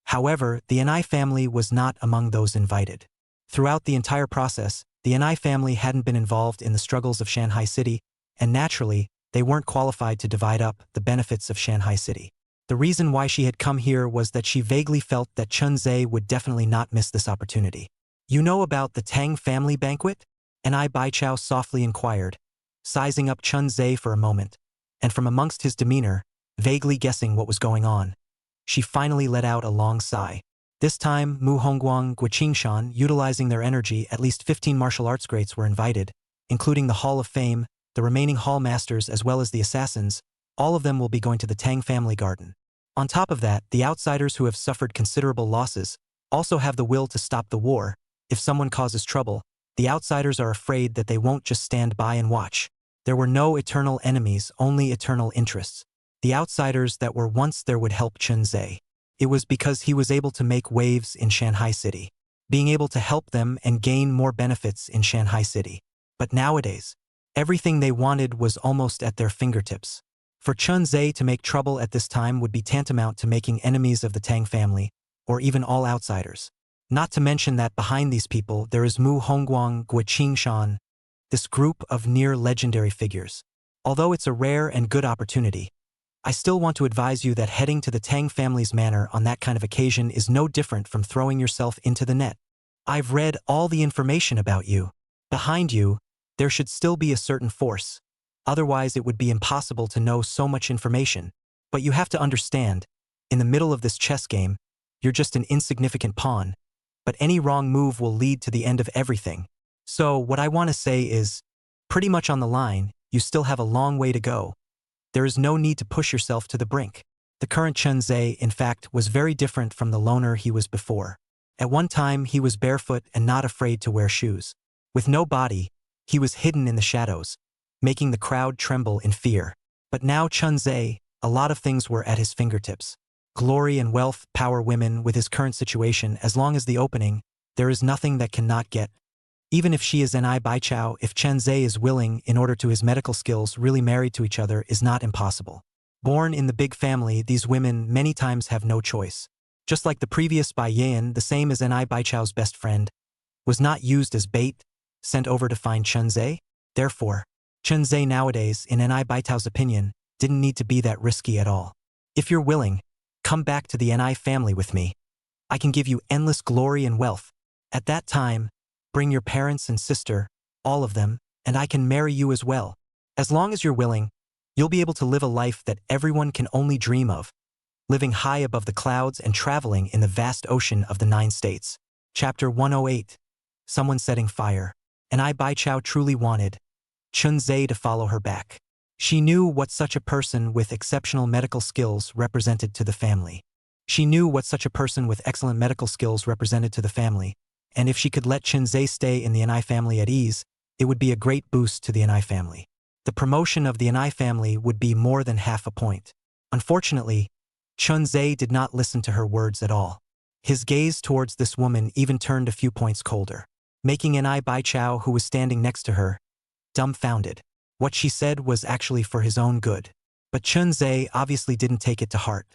However, the Anai family was not among those invited. Throughout the entire process, the Anai family hadn't been involved in the struggles of Shanghai City, and naturally, they weren't qualified to divide up the benefits of Shanghai City. The reason why she had come here was that she vaguely felt that Chun Ze would definitely not miss this opportunity. You know about the Tang family banquet? Anai Baichao softly inquired, sizing up Chun Ze for a moment, and from amongst his demeanor, vaguely guessing what was going on. She finally let out a long sigh. This time, Mu Hongguang, Guqingshan, utilizing their energy, at least 15 martial arts greats were invited, including the Hall of Fame, the remaining hall masters as well as the assassins. All of them will be going to the Tang family garden. On top of that, the outsiders who have suffered considerable losses also have the will to stop the war. If someone causes trouble, the outsiders are afraid that they won't just stand by and watch. There were no eternal enemies, only eternal interests. The outsiders that were once there would help Chun Ze. It was because he was able to make waves in Shanghai City, being able to help them and gain more benefits in Shanghai City. But nowadays, everything they wanted was almost at their fingertips. For Chun Ze to make trouble at this time would be tantamount to making enemies of the Tang family, or even all outsiders. Not to mention that behind these people there is Mu Hongguang, Guqingshan, this group of near-legendary figures. Although it's a rare and good opportunity, I still want to advise you that heading to the Tang family's manor on that kind of occasion is no different from throwing yourself into the net. I've read all the information about you. Behind you, there should still be a certain force. Otherwise, it would be impossible to know so much information. But you have to understand, in the middle of this chess game, you're just an insignificant pawn. But any wrong move will lead to the end of everything. So what I want to say is, pretty much on the line, you still have a long way to go. There is no need to push yourself to the brink. The current Chun Ze, in fact, was very different from the loner he was before. At one time, he was barefoot and not afraid to wear shoes. With no body, he was hidden in the shadows, making the crowd tremble in fear. But now Chun Ze, a lot of things were at his fingertips. Glory and wealth, power, women. With his current situation, as long as the opening, there is nothing that cannot get. Even if she is Anai Baichao, if Chun Ze is willing, in order to his medical skills, really married to each other is not impossible. Born in the big family, these women many times have no choice. Just like the previous Bai Yan, the same as Anai Baichao's best friend, was not used as bait, sent over to find Chun Ze. Therefore, Chun Ze nowadays, in Anai Baichao's opinion, didn't need to be that risky at all. If you're willing, come back to the Anai family with me. I can give you endless glory and wealth. At that time, bring your parents and sister, all of them, and I can marry you as well. As long as you're willing, you'll be able to live a life that everyone can only dream of. living high above the clouds and traveling in the vast ocean of the 9 states. Chapter 108. Someone setting fire. And Bai Chao truly wanted Chun Ze to follow her back. She knew what such a person with exceptional medical skills represented to the family. And if she could let Chun Ze stay in the Anai family at ease, it would be a great boost to the Anai family. The promotion of the Anai family would be more than half a point. Unfortunately, Chun Ze did not listen to her words at all. His gaze towards this woman even turned a few points colder, making Anai Bai Chao, who was standing next to her, dumbfounded. What she said was actually for his own good. But Chun Ze obviously didn't take it to heart.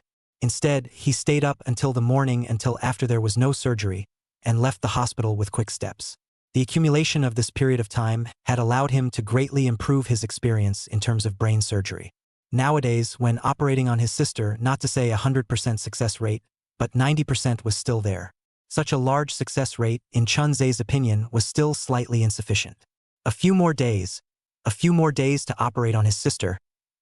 Instead, he stayed up until the morning until after there was no surgery, and left the hospital with quick steps. The accumulation of this period of time had allowed him to greatly improve his experience in terms of brain surgery. Nowadays, when operating on his sister, not to say 100% success rate, but 90% was still there. Such a large success rate, in Chun Ze's opinion, was still slightly insufficient. A few more days to operate on his sister,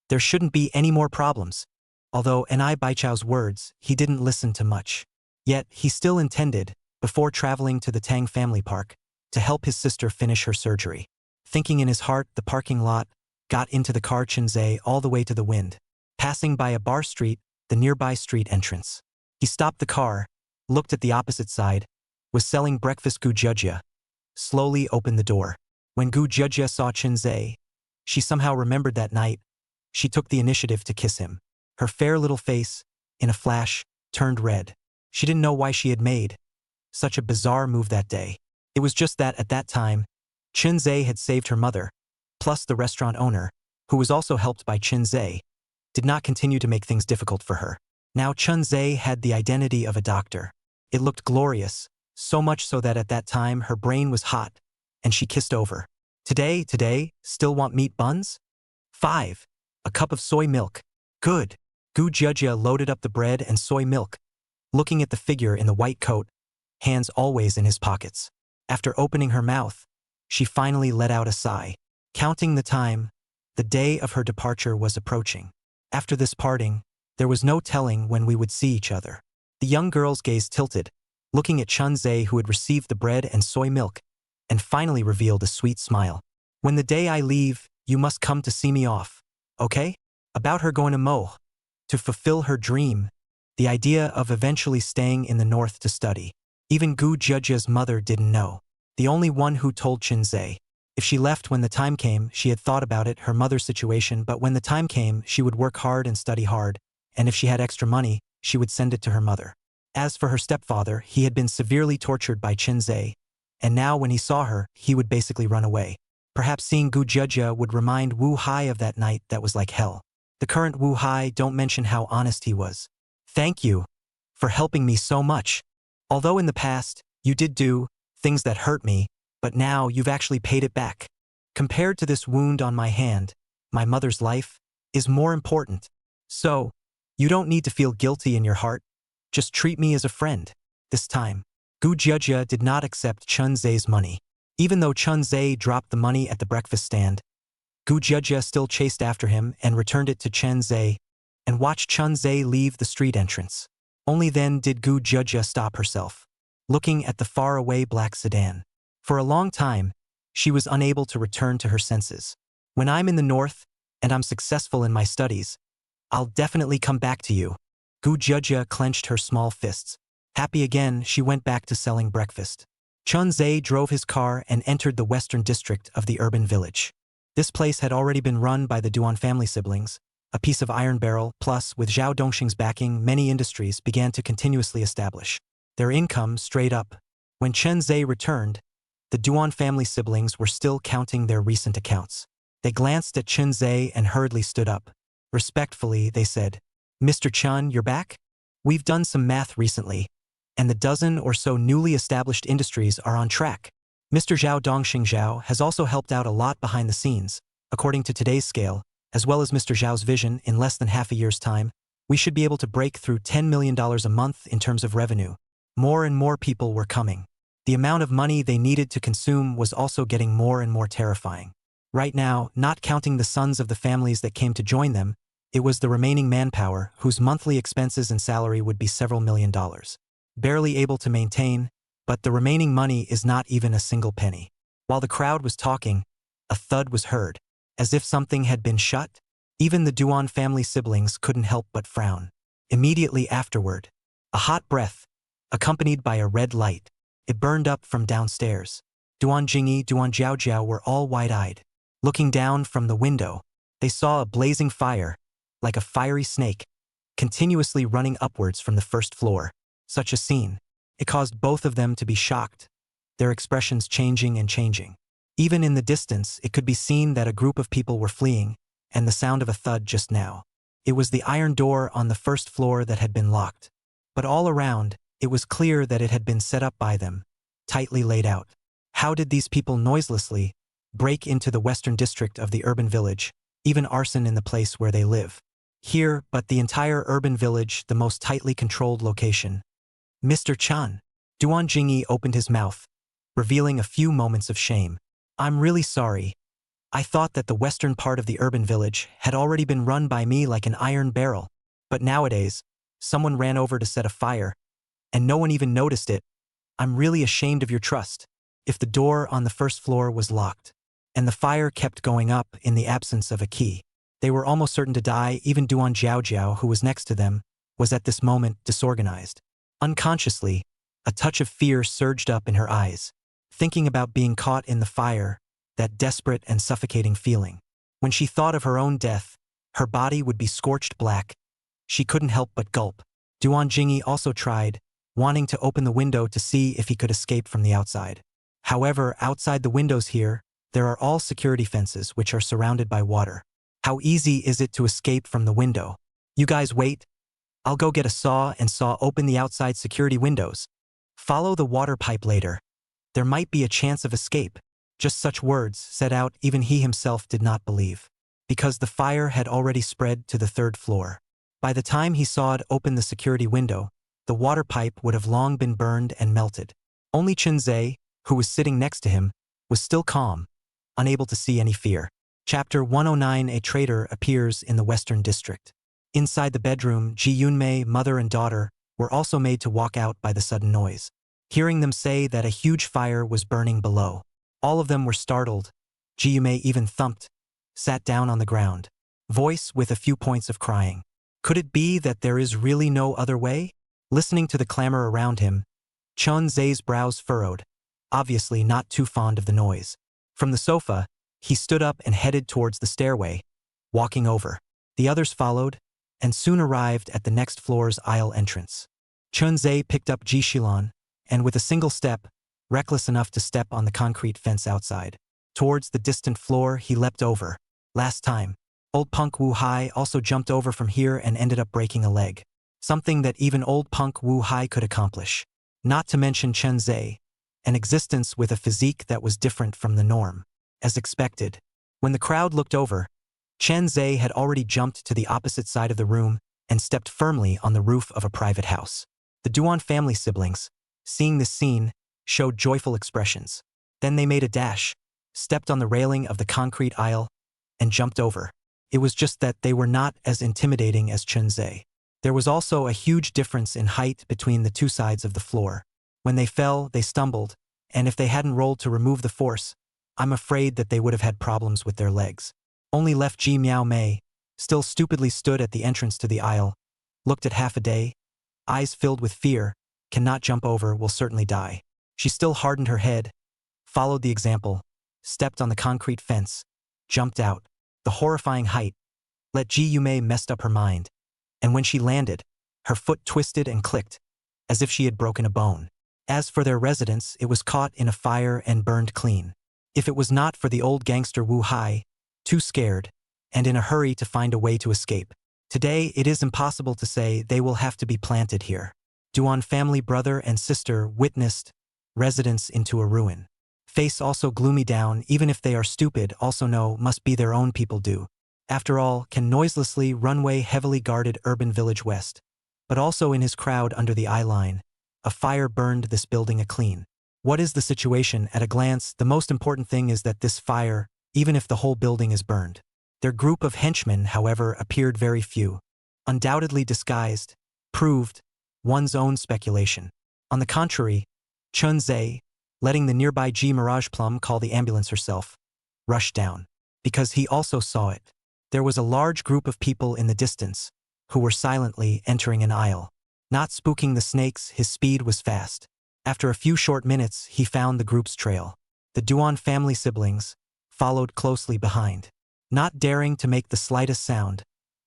there shouldn't be any more problems. Although in Bai Chao's words, he didn't listen to much. Yet, he still intended, before traveling to the Tang family park, to help his sister finish her surgery. Thinking in his heart, the parking lot, got into the car Chun Ze all the way to the wind. Passing by a bar street, the nearby street entrance. He stopped the car, looked at the opposite side, was selling breakfast. Gu Jujia slowly opened the door. When Gu Jujia saw Chun Ze, she somehow remembered that night. She took the initiative to kiss him. Her fair little face, in a flash, turned red. She didn't know why she had made such a bizarre move that day. It was just that at that time, Chun Ze had saved her mother, plus the restaurant owner, who was also helped by Chun Ze, did not continue to make things difficult for her. Now Chun Ze had the identity of a doctor. It looked glorious, so much so that at that time her brain was hot, and she kissed over. Today, still want meat buns? 5. A cup of soy milk. Good. Gu Jujia loaded up the bread and soy milk, looking at the figure in the white coat, hands always in his pockets. After opening her mouth, she finally let out a sigh. Counting the time, the day of her departure was approaching. After this parting, there was no telling when we would see each other. The young girl's gaze tilted, looking at Chun Ze, who had received the bread and soy milk, and finally revealed a sweet smile. When the day I leave, you must come to see me off, okay? About her going to Mo, to fulfill her dream, the idea of eventually staying in the north to study. Even Gu Jujia's mother didn't know. The only one who told Chun Ze. If she left when the time came, she had thought about it, her mother's situation, but when the time came, she would work hard and study hard, and if she had extra money, she would send it to her mother. As for her stepfather, he had been severely tortured by Chun Ze, and now when he saw her, he would basically run away. Perhaps seeing Gu Jujia would remind Wu Hai of that night that was like hell. The current Wu Hai, don't mention how honest he was. Thank you for helping me so much. Although in the past, you did do things that hurt me, but now you've actually paid it back. Compared to this wound on my hand, my mother's life is more important. So, you don't need to feel guilty in your heart. Just treat me as a friend. This time, Gu Jujia did not accept Chun Ze's money. Even though Chun Ze dropped the money at the breakfast stand, Gu Jujia still chased after him and returned it to Chun Ze, and watched Chun Ze leave the street entrance. Only then did Gu Jujia stop herself, looking at the faraway black sedan. For a long time, she was unable to return to her senses. When I'm in the north, and I'm successful in my studies, I'll definitely come back to you. Gu Jujia clenched her small fists. Happy again, she went back to selling breakfast. Chun Ze drove his car and entered the western district of the urban village. This place had already been run by the Duan family siblings, a piece of iron barrel, plus, with Zhao Dongxing's backing, many industries began to continuously establish their income straight up. When Chun Ze returned, the Duan family siblings were still counting their recent accounts. They glanced at Chun Ze and hurriedly stood up. Respectfully, they said, "Mr. Chun, you're back? We've done some math recently, and the dozen or so newly established industries are on track. Mr. Zhao Dongxing Zhao has also helped out a lot behind the scenes. According to today's scale, as well as Mr. Zhao's vision, in less than half a year's time, we should be able to break through $10 million a month in terms of revenue." More and more people were coming. The amount of money they needed to consume was also getting more and more terrifying. Right now, not counting the sons of the families that came to join them, It was the remaining manpower, whose monthly expenses and salary would be several $1,000,000. Barely able to maintain, but the remaining money is not even a single penny. While the crowd was talking, a thud was heard, as if something had been shut. Even the Duan family siblings couldn't help but frown. Immediately afterward, a hot breath, accompanied by a red light, it burned up from downstairs. Duan Jingyi, Duan Jiaojiao were all wide-eyed. Looking down from the window, they saw a blazing fire, like a fiery snake, continuously running upwards from the first floor. Such a scene, it caused both of them to be shocked, their expressions changing and changing. Even in the distance, it could be seen that a group of people were fleeing, and the sound of a thud just now. It was the iron door on the first floor that had been locked. But all around, it was clear that it had been set up by them, tightly laid out. How did these people noiselessly break into the western district of the urban village, even arson in the place where they live? Here, but the entire urban village, the most tightly controlled location. Mr. Chan. Duan Jingyi opened his mouth, revealing a few moments of shame. I'm really sorry. I thought that the western part of the urban village had already been run by me like an iron barrel. But nowadays, someone ran over to set a fire, and no one even noticed it. I'm really ashamed of your trust. If the door on the first floor was locked, and the fire kept going up in the absence of a key, they were almost certain to die. Even Duan Jiaojiao, who was next to them, was at this moment disorganized. Unconsciously, a touch of fear surged up in her eyes, thinking about being caught in the fire, that desperate and suffocating feeling. When she thought of her own death, her body would be scorched black. She couldn't help but gulp. Duan Jingyi also tried, wanting to open the window to see if he could escape from the outside. However, outside the windows here, there are all security fences which are surrounded by water. How easy is it to escape from the window? You guys wait. I'll go get a saw and saw open the outside security windows. Follow the water pipe later. There might be a chance of escape. Just such words said out even he himself did not believe, because the fire had already spread to the third floor. By the time he saw it open the security window, the water pipe would have long been burned and melted. Only Chun Ze, who was sitting next to him, was still calm, unable to see any fear. Chapter 109. A traitor appears in the Western District. Inside the bedroom, Ji Yunmei, mother and daughter, were also made to walk out by the sudden noise. Hearing them say that a huge fire was burning below, all of them were startled. Ji Yunmei even thumped, sat down on the ground, voice with a few points of crying. Could it be that there is really no other way? Listening to the clamor around him, Chun Ze's brows furrowed, obviously not too fond of the noise. From the sofa, he stood up and headed towards the stairway, walking over. The others followed, and soon arrived at the next floor's aisle entrance. Chun Ze picked up Ji Shilon, and with a single step, reckless enough to step on the concrete fence outside, towards the distant floor he leapt over. Last time, old punk Wu Hai also jumped over from here and ended up breaking a leg. Something that even old punk Wu Hai could accomplish. Not to mention Chun Ze, an existence with a physique that was different from the norm. As expected, when the crowd looked over, Chun Ze had already jumped to the opposite side of the room and stepped firmly on the roof of a private house. The Duan family siblings, seeing this scene, showed joyful expressions. Then they made a dash, stepped on the railing of the concrete aisle, and jumped over. It was just that they were not as intimidating as Chun Ze. There was also a huge difference in height between the two sides of the floor. When they fell, they stumbled, and if they hadn't rolled to remove the force, I'm afraid that they would have had problems with their legs. Only left Ji Miao Mei, still stupidly stood at the entrance to the aisle, looked at half a day, eyes filled with fear, cannot jump over, will certainly die. She still hardened her head, followed the example, stepped on the concrete fence, jumped out. The horrifying height let Ji Yumei messed up her mind, and when she landed, her foot twisted and clicked, as if she had broken a bone. As for their residence, it was caught in a fire and burned clean. If it was not for the old gangster Wu Hai, too scared, and in a hurry to find a way to escape, today it is impossible to say they will have to be planted here. Duan family brother and sister witnessed residence into a ruin. Face also gloomy down, even if they are stupid, also know must be their own people do. After all, can noiselessly runway heavily guarded urban village west. But also in his crowd under the eye line, a fire burned this building a clean. What is the situation at a glance? The most important thing is that this fire, even if the whole building is burned, Their group of henchmen, however, appeared very few. Undoubtedly disguised, proved one's own speculation. On the contrary, Chun Ze, letting the nearby G Mirage Plum call the ambulance herself, rushed down. Because he also saw it. There was a large group of people in the distance, who were silently entering an aisle. Not spooking the snakes, his speed was fast. After a few short minutes, he found the group's trail. The Duan family siblings followed closely behind. Not daring to make the slightest sound,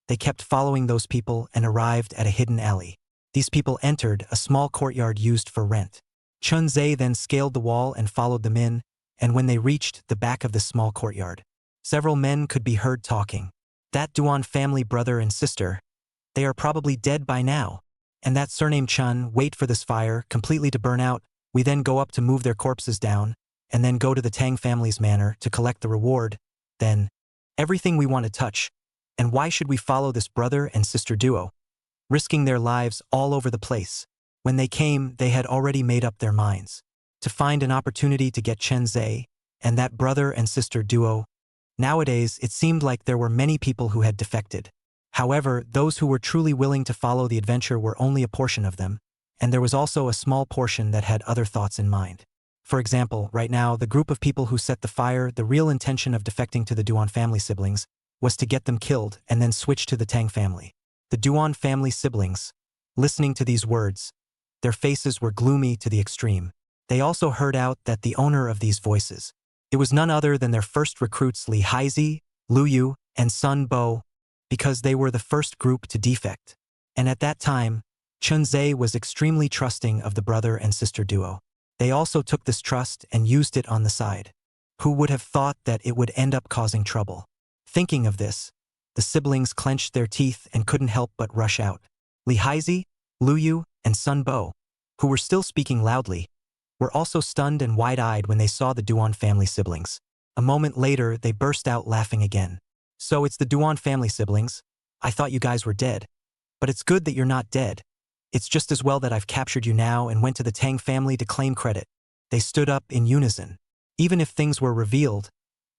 they kept following those people and arrived at a hidden alley. These people entered a small courtyard used for rent. Chun Ze then scaled the wall and followed them in, and when they reached the back of the small courtyard, several men could be heard talking. That Duan family brother and sister, they are probably dead by now. And that surname Chun, wait for this fire completely to burn out. We then go up to move their corpses down, and then go to the Tang family's manor to collect the reward. Then, everything we want to touch. And why should we follow this brother and sister duo? Risking their lives all over the place. When they came, they had already made up their minds. To find an opportunity to get Chun Ze and that brother and sister duo. Nowadays, it seemed like there were many people who had defected. However, those who were truly willing to follow the adventure were only a portion of them, and there was also a small portion that had other thoughts in mind. For example, right now, the group of people who set the fire, the real intention of defecting to the Duan family siblings, was to get them killed and then switch to the Tang family. The Duan family siblings, listening to these words, their faces were gloomy to the extreme. They also heard out that the owner of these voices, it was none other than their first recruits Li Haizi, Lu Yu, and Sun Bo, because they were the first group to defect. And at that time, Chun Ze was extremely trusting of the brother and sister duo. They also took this trust and used it on the side. Who would have thought that it would end up causing trouble? Thinking of this, the siblings clenched their teeth and couldn't help but rush out. Li Haizi, Lu Yu, and Sun Bo, who were still speaking loudly, were also stunned and wide-eyed when they saw the Duan family siblings. A moment later, they burst out laughing again. So it's the Duan family siblings. I thought you guys were dead. But it's good that you're not dead. It's just as well that I've captured you now and went to the Tang family to claim credit. They stood up in unison. Even if things were revealed,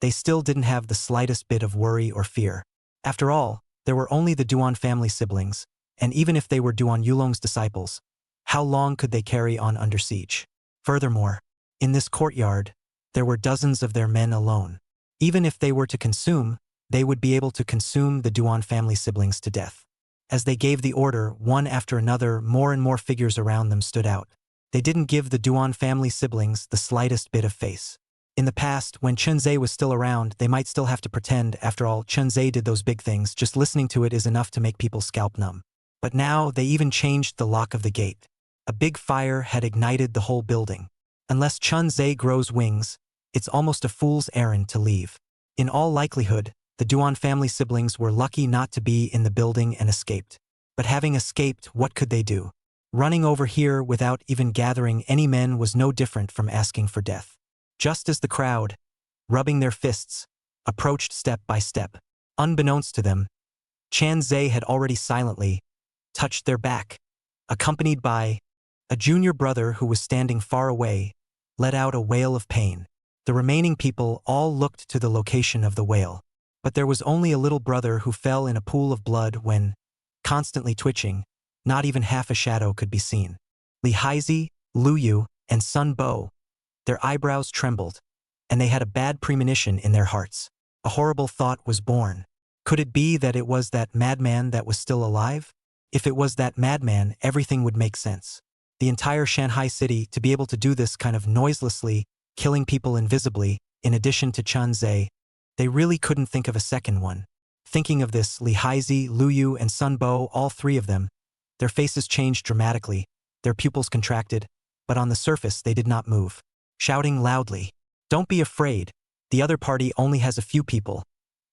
they still didn't have the slightest bit of worry or fear. After all, there were only the Duan family siblings, and even if they were Duan Yulong's disciples, how long could they carry on under siege? Furthermore, in this courtyard, there were dozens of their men alone. Even if they were to consume, they would be able to consume the Duan family siblings to death. As they gave the order, one after another, more and more figures around them stood out. They didn't give the Duan family siblings the slightest bit of face. In the past, when Chun Ze was still around, they might still have to pretend. After all, Chun Ze did those big things. Just listening to it is enough to make people's scalp numb. But now, they even changed the lock of the gate. A big fire had ignited the whole building. Unless Chun Ze grows wings, it's almost a fool's errand to leave. In all likelihood, the Duan family siblings were lucky not to be in the building and escaped. But having escaped, what could they do? Running over here without even gathering any men was no different from asking for death. Just as the crowd, rubbing their fists, approached step by step, unbeknownst to them, Chun Ze had already silently touched their back. Accompanied by a junior brother who was standing far away, let out a wail of pain. The remaining people all looked to the location of the wail. But there was only a little brother who fell in a pool of blood when, constantly twitching, not even half a shadow could be seen. Li Haizi, Lu Yu, and Sun Bo, their eyebrows trembled, and they had a bad premonition in their hearts. A horrible thought was born. Could it be that it was that madman that was still alive? If it was that madman, everything would make sense. The entire Shanghai city, to be able to do this kind of noiselessly, killing people invisibly, in addition to Chun Ze, they really couldn't think of a second one. Thinking of this, Li Haizi, Lu Yu, and Sun Bo, all three of them, their faces changed dramatically, their pupils contracted, but on the surface they did not move. Shouting loudly, "Don't be afraid, the other party only has a few people.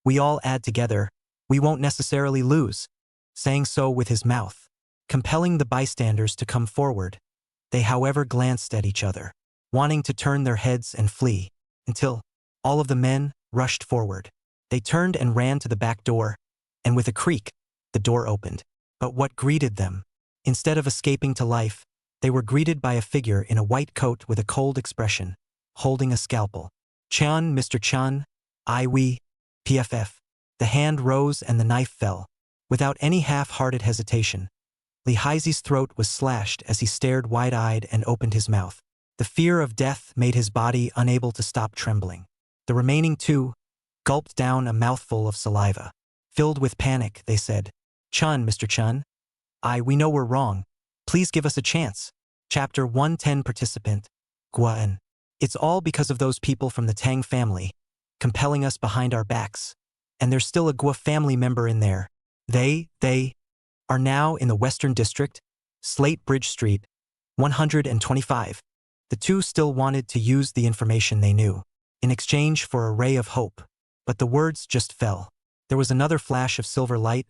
We all add together, we won't necessarily lose," saying so with his mouth, compelling the bystanders to come forward. They however glanced at each other, wanting to turn their heads and flee, until all of the men rushed forward. They turned and ran to the back door, and with a creak, the door opened. But what greeted them? Instead of escaping to life, they were greeted by a figure in a white coat with a cold expression, holding a scalpel. "Chun, Mr. Chun, we, PFF. The hand rose and the knife fell. Without any half-hearted hesitation, Li Haizi's throat was slashed as he stared wide-eyed and opened his mouth. The fear of death made his body unable to stop trembling. The remaining two gulped down a mouthful of saliva. Filled with panic, they said, "Chun, Mr. Chun. We know we're wrong. Please give us a chance." Chapter 110 Participant, Guan. It's all because of those people from the Tang family, compelling us behind our backs. And there's still a Gua family member in there. They are now in the Western District, Slate Bridge Street, 125. The two still wanted to use the information they knew, in exchange for a ray of hope. But the words just fell. There was another flash of silver light,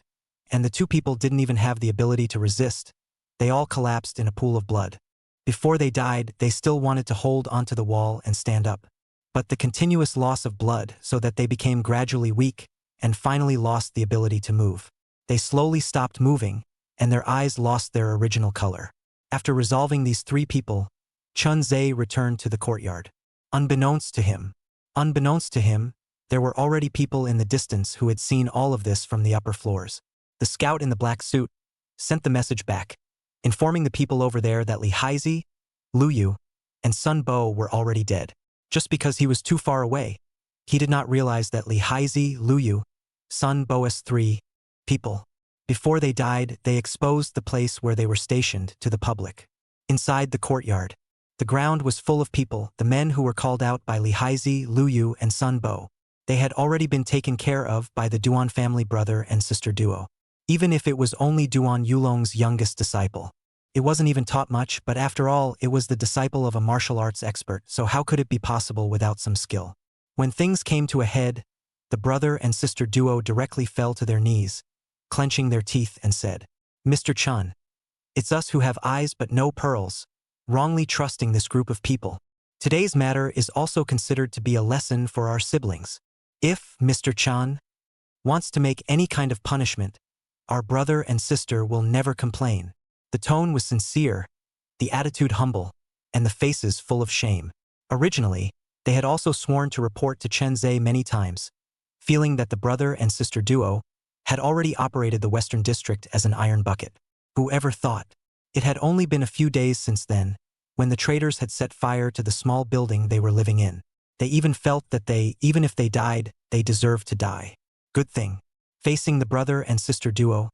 and the two people didn't even have the ability to resist. They all collapsed in a pool of blood. Before they died, they still wanted to hold onto the wall and stand up. But the continuous loss of blood so that they became gradually weak and finally lost the ability to move. They slowly stopped moving, and their eyes lost their original color. After resolving these three people, Chun Ze returned to the courtyard. Unbeknownst to him, there were already people in the distance who had seen all of this from the upper floors. The scout in the black suit sent the message back, informing the people over there that Li Haizi, Lu Yu, and Sun Bo were already dead. Just because he was too far away, he did not realize that Li Haizi, Lu Yu, Sun Bo's three people. Before they died, they exposed the place where they were stationed to the public. Inside the courtyard, the ground was full of people, the men who were called out by Li Haizi, Lu Yu, and Sun Bo. They had already been taken care of by the Duan family brother and sister duo. Even if it was only Duan Yulong's youngest disciple. It wasn't even taught much, but after all, it was the disciple of a martial arts expert, so how could it be possible without some skill? When things came to a head, the brother and sister duo directly fell to their knees, clenching their teeth and said, "Mr. Chun, it's us who have eyes but no pearls, wrongly trusting this group of people. Today's matter is also considered to be a lesson for our siblings. If Mr. Chun wants to make any kind of punishment, our brother and sister will never complain." The tone was sincere, the attitude humble, and the faces full of shame. Originally, they had also sworn to report to Chun Ze many times, feeling that the brother and sister duo had already operated the Western District as an iron bucket. Whoever thought? It had only been a few days since then, when the traitors had set fire to the small building they were living in. They even felt that even if they died, they deserved to die. Good thing. Facing the brother and sister duo,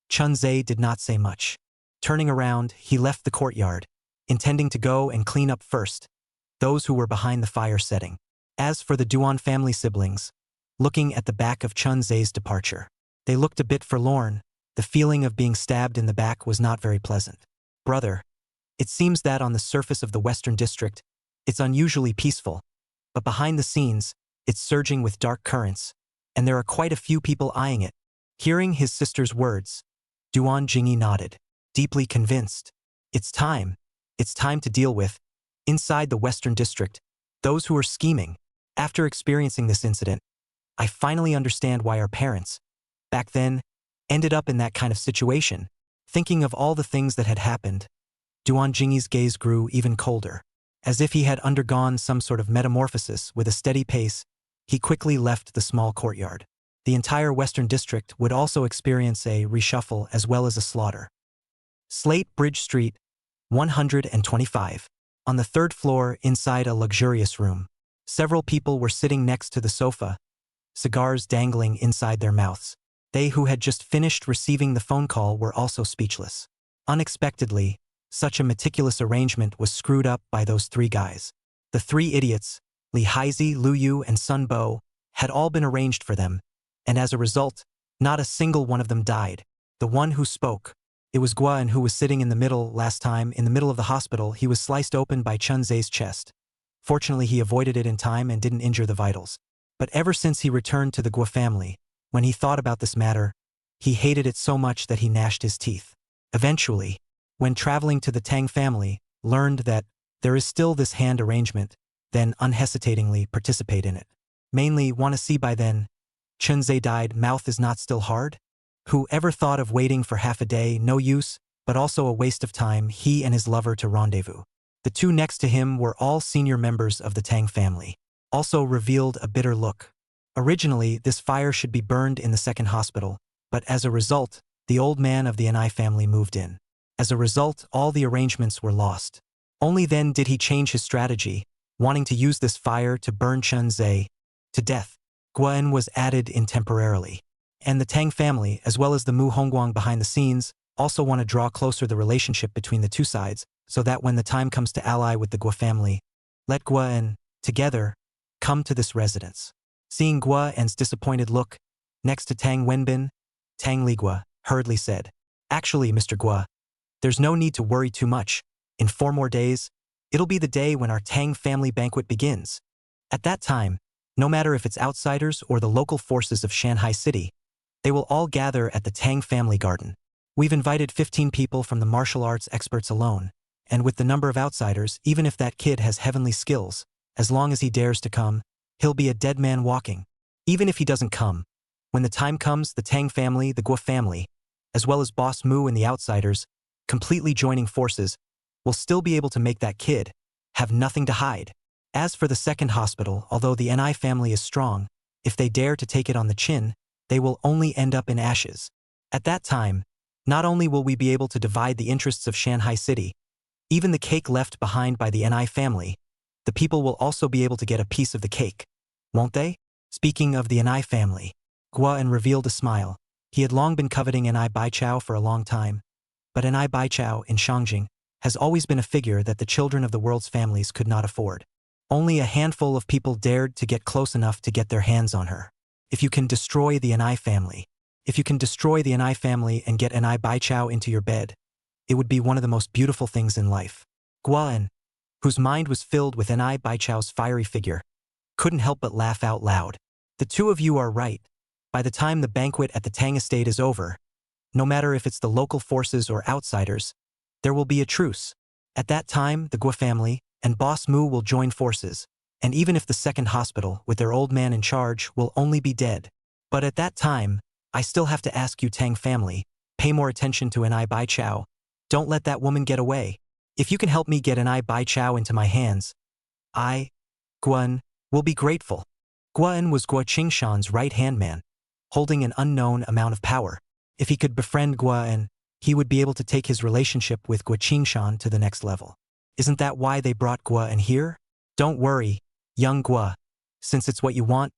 Chun Ze did not say much. Turning around, he left the courtyard, intending to go and clean up first those who were behind the fire setting. As for the Duan family siblings, looking at the back of Chun Ze's departure, they looked a bit forlorn. The feeling of being stabbed in the back was not very pleasant. "Brother, it seems that on the surface of the Western District, it's unusually peaceful, but behind the scenes, it's surging with dark currents, and there are quite a few people eyeing it." Hearing his sister's words, Duan Jingyi nodded, deeply convinced. It's time to deal with, inside the Western District, those who are scheming. After experiencing this incident, I finally understand why our parents, back then, ended up in that kind of situation. Thinking of all the things that had happened, Duan Jingyi's gaze grew even colder. As if he had undergone some sort of metamorphosis. With a steady pace, he quickly left the small courtyard. The entire Western District would also experience a reshuffle as well as a slaughter. Slate Bridge Street, 125. On the third floor, inside a luxurious room, several people were sitting next to the sofa, cigars dangling inside their mouths. They who had just finished receiving the phone call were also speechless. Unexpectedly, such a meticulous arrangement was screwed up by those three guys. The three idiots, Li Haizi, Lu Yu, and Sun Bo, had all been arranged for them, and as a result, not a single one of them died. The one who spoke, it was Guan who was sitting in the middle. Last time, in the middle of the hospital, he was sliced open by Chun Ze's chest. Fortunately, he avoided it in time and didn't injure the vitals. But ever since he returned to the Gua family, when he thought about this matter, he hated it so much that he gnashed his teeth. Eventually, when traveling to the Tang family, learned that there is still this hand arrangement, then unhesitatingly participate in it. Mainly want to see by then, Chun Ze died, mouth is not still hard? Who ever thought of waiting for half a day, no use, but also a waste of time, he and his lover to rendezvous. The two next to him were all senior members of the Tang family. Also revealed a bitter look. Originally, this fire should be burned in the second hospital, but as a result, the old man of the Anai family moved in. As a result, all the arrangements were lost. Only then did he change his strategy, wanting to use this fire to burn Chun Ze to death. Guan was added in temporarily. And the Tang family, as well as the Mu Hongguang behind the scenes, also want to draw closer the relationship between the two sides, so that when the time comes to ally with the Gua family, let Guan, together, come to this residence. Seeing Guan's disappointed look, next to Tang Wenbin, Tang Ligua hurriedly said, "Actually, Mr. Gua, there's no need to worry too much. In 4 more days, it'll be the day when our Tang family banquet begins. At that time, no matter if it's outsiders or the local forces of Shanghai City, they will all gather at the Tang family garden. We've invited 15 people from the martial arts experts alone, and with the number of outsiders, even if that kid has heavenly skills, as long as he dares to come, he'll be a dead man walking. Even if he doesn't come, when the time comes, the Tang family, the Guo family, as well as Boss Mu and the outsiders, completely joining forces, will still be able to make that kid have nothing to hide. As for the second hospital, although the Ni family is strong, if they dare to take it on the chin, they will only end up in ashes. At that time, not only will we be able to divide the interests of Shanghai City, even the cake left behind by the Ni family, the people will also be able to get a piece of the cake, won't they?" Speaking of the Ni family, Guan revealed a smile. He had long been coveting Ni Baichao for a long time, but Ni Baichao in Shangjing has always been a figure that the children of the world's families could not afford. Only a handful of people dared to get close enough to get their hands on her. If you can destroy the Ni family, and get Ni Baichao into your bed, it would be one of the most beautiful things in life. Guan, whose mind was filled with Ni Baichao's fiery figure, couldn't help but laugh out loud. "The two of you are right. By the time the banquet at the Tang estate is over, no matter if it's the local forces or outsiders, there will be a truce. At that time, the Guo family and Boss Mu will join forces, and even if the second hospital, with their old man in charge, will only be dead. But at that time, I still have to ask you, Tang family, pay more attention to Ni Baichao. Don't let that woman get away. If you can help me get Ni Baichao into my hands, I, Guan, will be grateful." Guan was Guo Qingshan's right-hand man, holding an unknown amount of power. If he could befriend Guan, he would be able to take his relationship with Guo Qingshan to the next level. Isn't that why they brought Guan here? Don't worry, young Guo. Since it's what you want,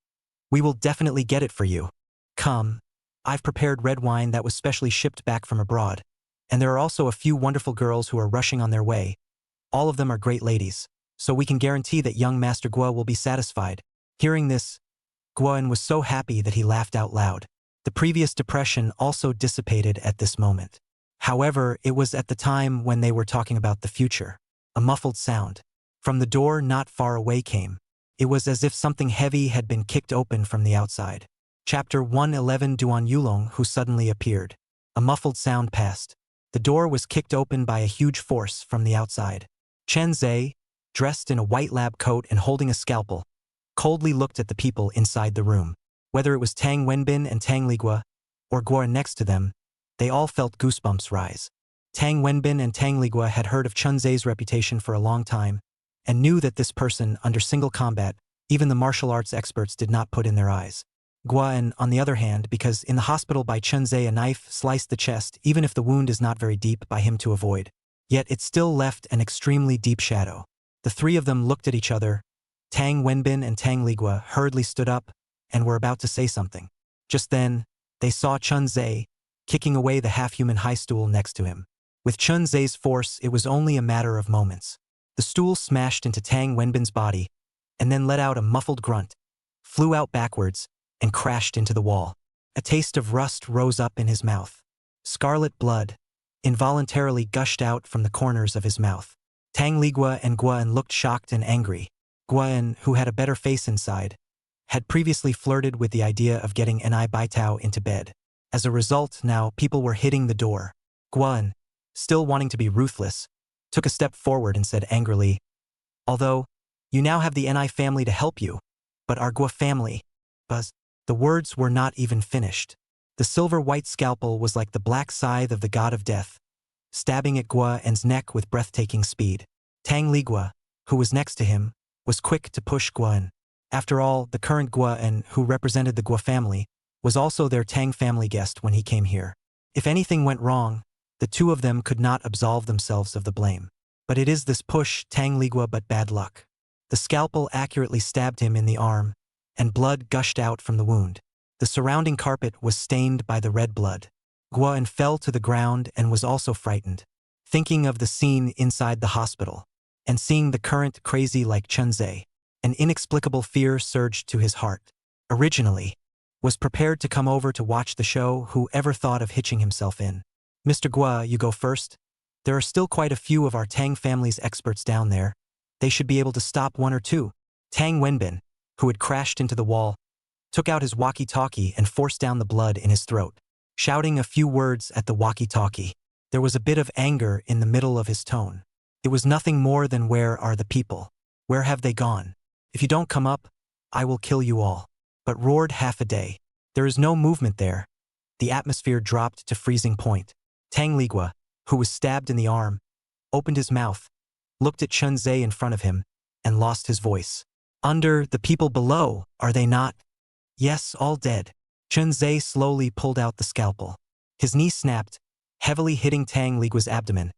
we will definitely get it for you. Come, I've prepared red wine that was specially shipped back from abroad, and there are also a few wonderful girls who are rushing on their way. All of them are great ladies, so we can guarantee that young Master Guo will be satisfied. Hearing this, Guan was so happy that he laughed out loud. The previous depression also dissipated at this moment. However, it was at the time when they were talking about the future. A muffled sound from the door not far away came. It was as if something heavy had been kicked open from the outside. Chapter 111. Duan Yulong, who suddenly appeared. A muffled sound passed. The door was kicked open by a huge force from the outside. Chun Ze, dressed in a white lab coat and holding a scalpel, coldly looked at the people inside the room. Whether it was Tang Wenbin and Tang Ligua, or Guo next to them, they all felt goosebumps rise. Tang Wenbin and Tang Ligua had heard of Chun Ze's reputation for a long time, and knew that this person, under single combat, even the martial arts experts did not put in their eyes. Guan, on the other hand, because in the hospital by Chun Ze a knife sliced the chest, even if the wound is not very deep, by him to avoid. Yet it still left an extremely deep shadow. The three of them looked at each other. Tang Wenbin and Tang Ligua hurriedly stood up and were about to say something. Just then, they saw Chun Ze kicking away the half-human high stool next to him. With Chun Ze's force, it was only a matter of moments. The stool smashed into Tang Wenbin's body, and then let out a muffled grunt, flew out backwards, and crashed into the wall. A taste of rust rose up in his mouth. Scarlet blood involuntarily gushed out from the corners of his mouth. Tang Ligua and Guan looked shocked and angry. Guan, who had a better face inside, had previously flirted with the idea of getting Ni Baitao into bed. As a result, now people were hitting the door. Guan, still wanting to be ruthless, took a step forward and said angrily, "Although, you now have the Ni family to help you, but our Guo family, Buzz." The words were not even finished. The silver-white scalpel was like the black scythe of the god of death, stabbing at Guan's neck with breathtaking speed. Tang Ligua, who was next to him, was quick to push Guan. After all, the current Guan, who represented the Guo family, was also their Tang family guest when he came here. If anything went wrong, the two of them could not absolve themselves of the blame. But it is this push, Tang Ligua, but bad luck. The scalpel accurately stabbed him in the arm, and blood gushed out from the wound. The surrounding carpet was stained by the red blood. Guan fell to the ground and was also frightened, thinking of the scene inside the hospital, and seeing the current crazy like Chun Ze. An inexplicable fear surged to his heart. Originally, was prepared to come over to watch the show. Who ever thought of hitching himself in? Mr. Guo, you go first. There are still quite a few of our Tang family's experts down there. They should be able to stop one or two. Tang Wenbin, who had crashed into the wall, took out his walkie-talkie and forced down the blood in his throat, shouting a few words at the walkie-talkie. There was a bit of anger in the middle of his tone. It was nothing more than, where are the people? Where have they gone? If you don't come up, I will kill you all. But roared half a day. There is no movement there. The atmosphere dropped to freezing point. Tang Ligua, who was stabbed in the arm, opened his mouth, looked at Chun Ze in front of him, and lost his voice. Under the people below, are they not? Yes, all dead. Chun Ze slowly pulled out the scalpel. His knee snapped, heavily hitting Tang Ligua's abdomen,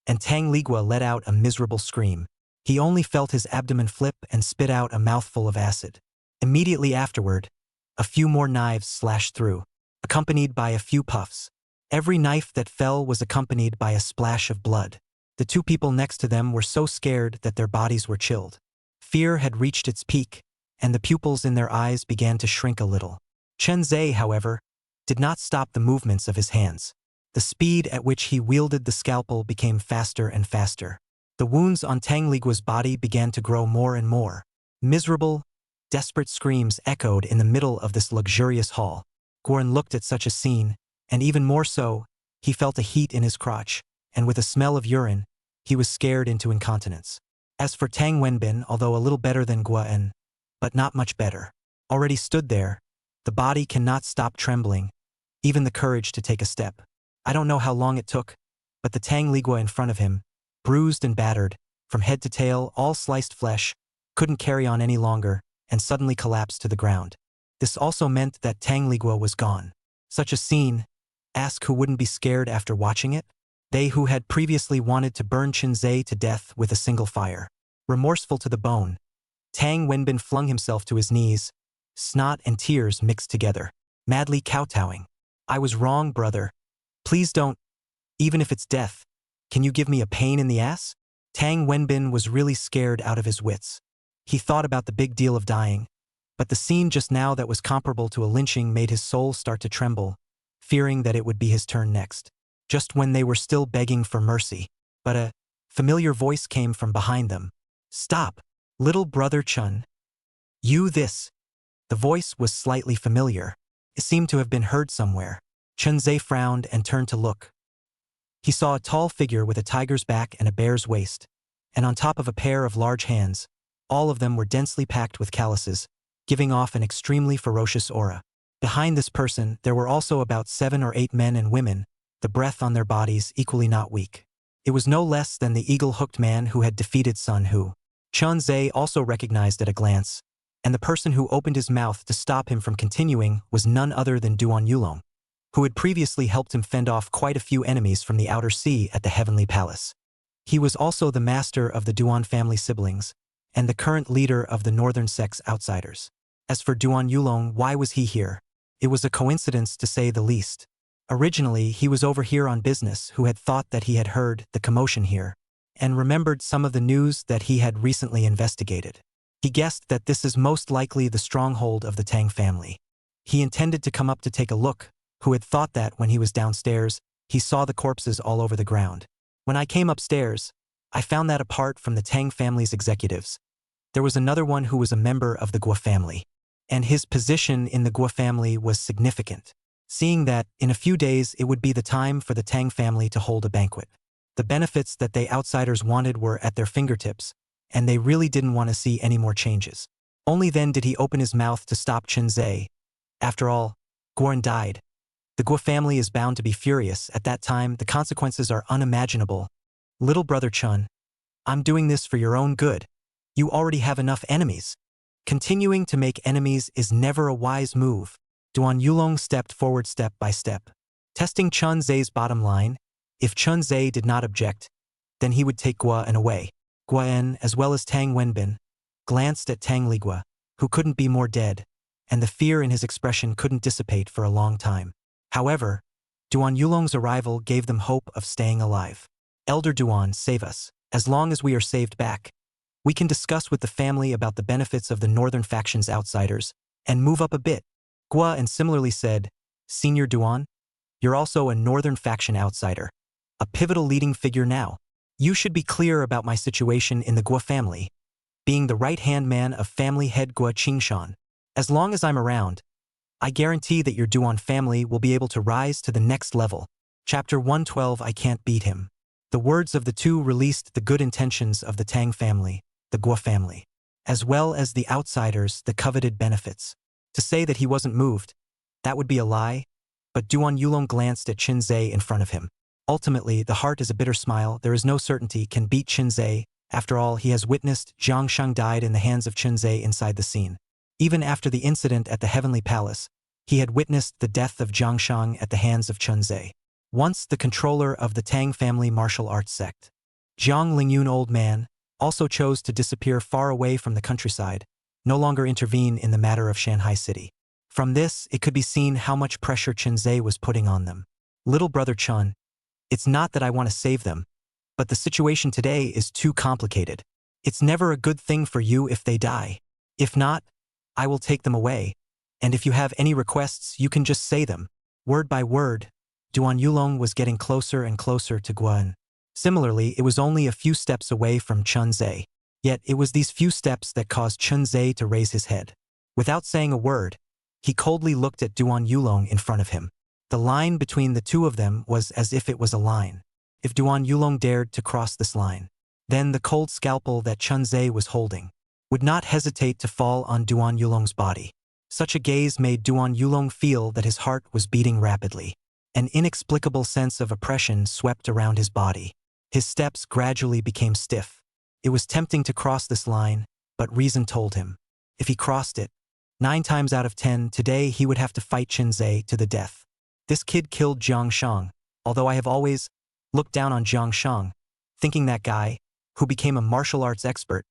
and Tang Ligua let out a miserable scream. He only felt his abdomen flip and spit out a mouthful of acid. Immediately afterward, a few more knives slashed through, accompanied by a few puffs. Every knife that fell was accompanied by a splash of blood. The two people next to them were so scared that their bodies were chilled. Fear had reached its peak, and the pupils in their eyes began to shrink a little. Chun Ze, however, did not stop the movements of his hands. The speed at which he wielded the scalpel became faster and faster. The wounds on Tang Ligua's body began to grow more and more. Miserable, desperate screams echoed in the middle of this luxurious hall. Guan looked at such a scene, and even more so, he felt a heat in his crotch, and with a smell of urine, he was scared into incontinence. As for Tang Wenbin, although a little better than Guan, but not much better, already stood there, the body cannot stop trembling, even the courage to take a step. I don't know how long it took, but the Tang Ligua in front of him, bruised and battered, from head to tail, all sliced flesh, couldn't carry on any longer, and suddenly collapsed to the ground. This also meant that Tang Ligua was gone. Such a scene, ask who wouldn't be scared after watching it? They who had previously wanted to burn Chun Ze to death with a single fire. Remorseful to the bone, Tang Wenbin flung himself to his knees, snot and tears mixed together, madly kowtowing. I was wrong, brother. Please don't. Even if it's death, can you give me a pain in the ass? Tang Wenbin was really scared out of his wits. He thought about the big deal of dying, but the scene just now that was comparable to a lynching made his soul start to tremble, fearing that it would be his turn next. Just when they were still begging for mercy, but a familiar voice came from behind them. Stop, little brother Chun. You this. The voice was slightly familiar. It seemed to have been heard somewhere. Chun Ze frowned and turned to look. He saw a tall figure with a tiger's back and a bear's waist, and on top of a pair of large hands. All of them were densely packed with calluses, giving off an extremely ferocious aura. Behind this person, there were also about 7 or 8 men and women, the breath on their bodies equally not weak. It was no less than the eagle-hooked man who had defeated Sun Hu. Chun Ze also recognized at a glance, and the person who opened his mouth to stop him from continuing was none other than Guan Yuan, who had previously helped him fend off quite a few enemies from the outer sea at the Heavenly Palace. He was also the master of the Duan family siblings, and the current leader of the Northern Sex Outsiders. As for Guan Yuan, why was he here? It was a coincidence to say the least. Originally, he was over here on business who had thought that he had heard the commotion here, and remembered some of the news that he had recently investigated. He guessed that this is most likely the stronghold of the Tang family. He intended to come up to take a look, who had thought that when he was downstairs, he saw the corpses all over the ground. When I came upstairs, I found that apart from the Tang family's executives, there was another one who was a member of the Guo family, and his position in the Guo family was significant, seeing that in a few days it would be the time for the Tang family to hold a banquet. The benefits that they outsiders wanted were at their fingertips, and they really didn't want to see any more changes. Only then did he open his mouth to stop Chun Ze. After all, Guan died. The Guo family is bound to be furious. At that time, the consequences are unimaginable. Little brother Chun, I'm doing this for your own good. You already have enough enemies. Continuing to make enemies is never a wise move. Duan Yulong stepped forward step by step, testing Chun Ze's bottom line. If Chun Ze did not object, then he would take Guan away. Guan, as well as Tang Wenbin, glanced at Tang Ligua, who couldn't be more dead, and the fear in his expression couldn't dissipate for a long time. However, Duan Yulong's arrival gave them hope of staying alive. Elder Duan, save us. As long as we are saved back, we can discuss with the family about the benefits of the northern faction's outsiders and move up a bit. Guan similarly said, Senior Duan, you're also a northern faction outsider, a pivotal leading figure now. You should be clear about my situation in the Guo family, being the right-hand man of family head Guo Qingshan. As long as I'm around, I guarantee that your Duan family will be able to rise to the next level. Chapter 112 I Can't Beat Him. The words of the two released the good intentions of the Tang family, the Guo family, as well as the outsiders, the coveted benefits. To say that he wasn't moved, that would be a lie, but Duan Yulong glanced at Chun Ze in front of him. Ultimately, the heart is a bitter smile. There is no certainty can beat Chun Ze. After all, he has witnessed Zhang Shang died in the hands of Chun Ze inside the scene. Even after the incident at the Heavenly Palace, he had witnessed the death of Zhang Shang at the hands of Chun Ze. Once the controller of the Tang family martial arts sect, Jiang Lingyun old man, also chose to disappear far away from the countryside, no longer intervene in the matter of Shanghai City. From this, it could be seen how much pressure Chun Ze was putting on them. Little brother Chun, it's not that I want to save them, but the situation today is too complicated. It's never a good thing for you if they die. If not, I will take them away, and if you have any requests, you can just say them. Word by word, Duan Yulong was getting closer and closer to Guan. Similarly, it was only a few steps away from Chun Ze. Yet it was these few steps that caused Chun Ze to raise his head. Without saying a word, he coldly looked at Duan Yulong in front of him. The line between the two of them was as if it was a line. If Duan Yulong dared to cross this line, then the cold scalpel that Chun Ze was holding would not hesitate to fall on Duan Yulong's body. Such a gaze made Duan Yulong feel that his heart was beating rapidly. An inexplicable sense of oppression swept around his body. His steps gradually became stiff. It was tempting to cross this line, but reason told him, if he crossed it, 9 times out of 10 today he would have to fight Chun Ze to the death. This kid killed Zhang Shang, although I have always looked down on Zhang Shang, thinking that guy, who became a martial arts expert,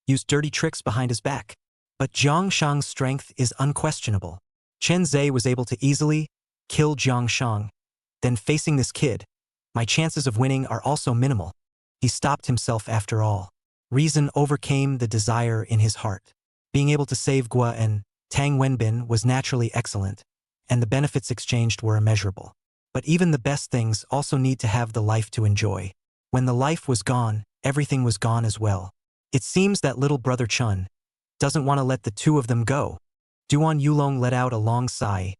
used dirty tricks behind his back. But Zhang Shang's strength is unquestionable. Chun Ze was able to easily kill Zhang Shang. Then facing this kid, my chances of winning are also minimal. He stopped himself after all. Reason overcame the desire in his heart. Being able to save Guo and Tang Wenbin was naturally excellent, and the benefits exchanged were immeasurable. But even the best things also need to have the life to enjoy. When the life was gone, everything was gone as well. It seems that little brother Chun doesn't want to let the two of them go. Duan Yulong let out a long sigh.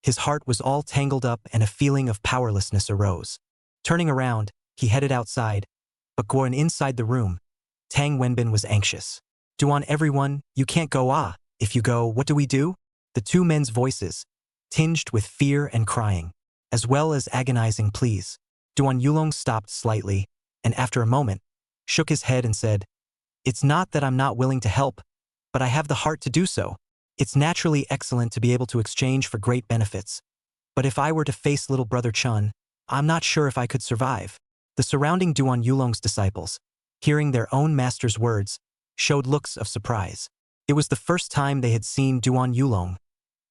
His heart was all tangled up and a feeling of powerlessness arose. Turning around, he headed outside, but going inside the room, Tang Wenbin was anxious. Duan, everyone, you can't go. If you go, what do we do? The two men's voices, tinged with fear and crying, as well as agonizing pleas. Duan Yulong stopped slightly, and after a moment, shook his head and said, It's not that I'm not willing to help, but I have the heart to do so. It's naturally excellent to be able to exchange for great benefits. But if I were to face little brother Chun, I'm not sure if I could survive. The surrounding Duan Yulong's disciples, hearing their own master's words, showed looks of surprise. It was the first time they had seen Duan Yulong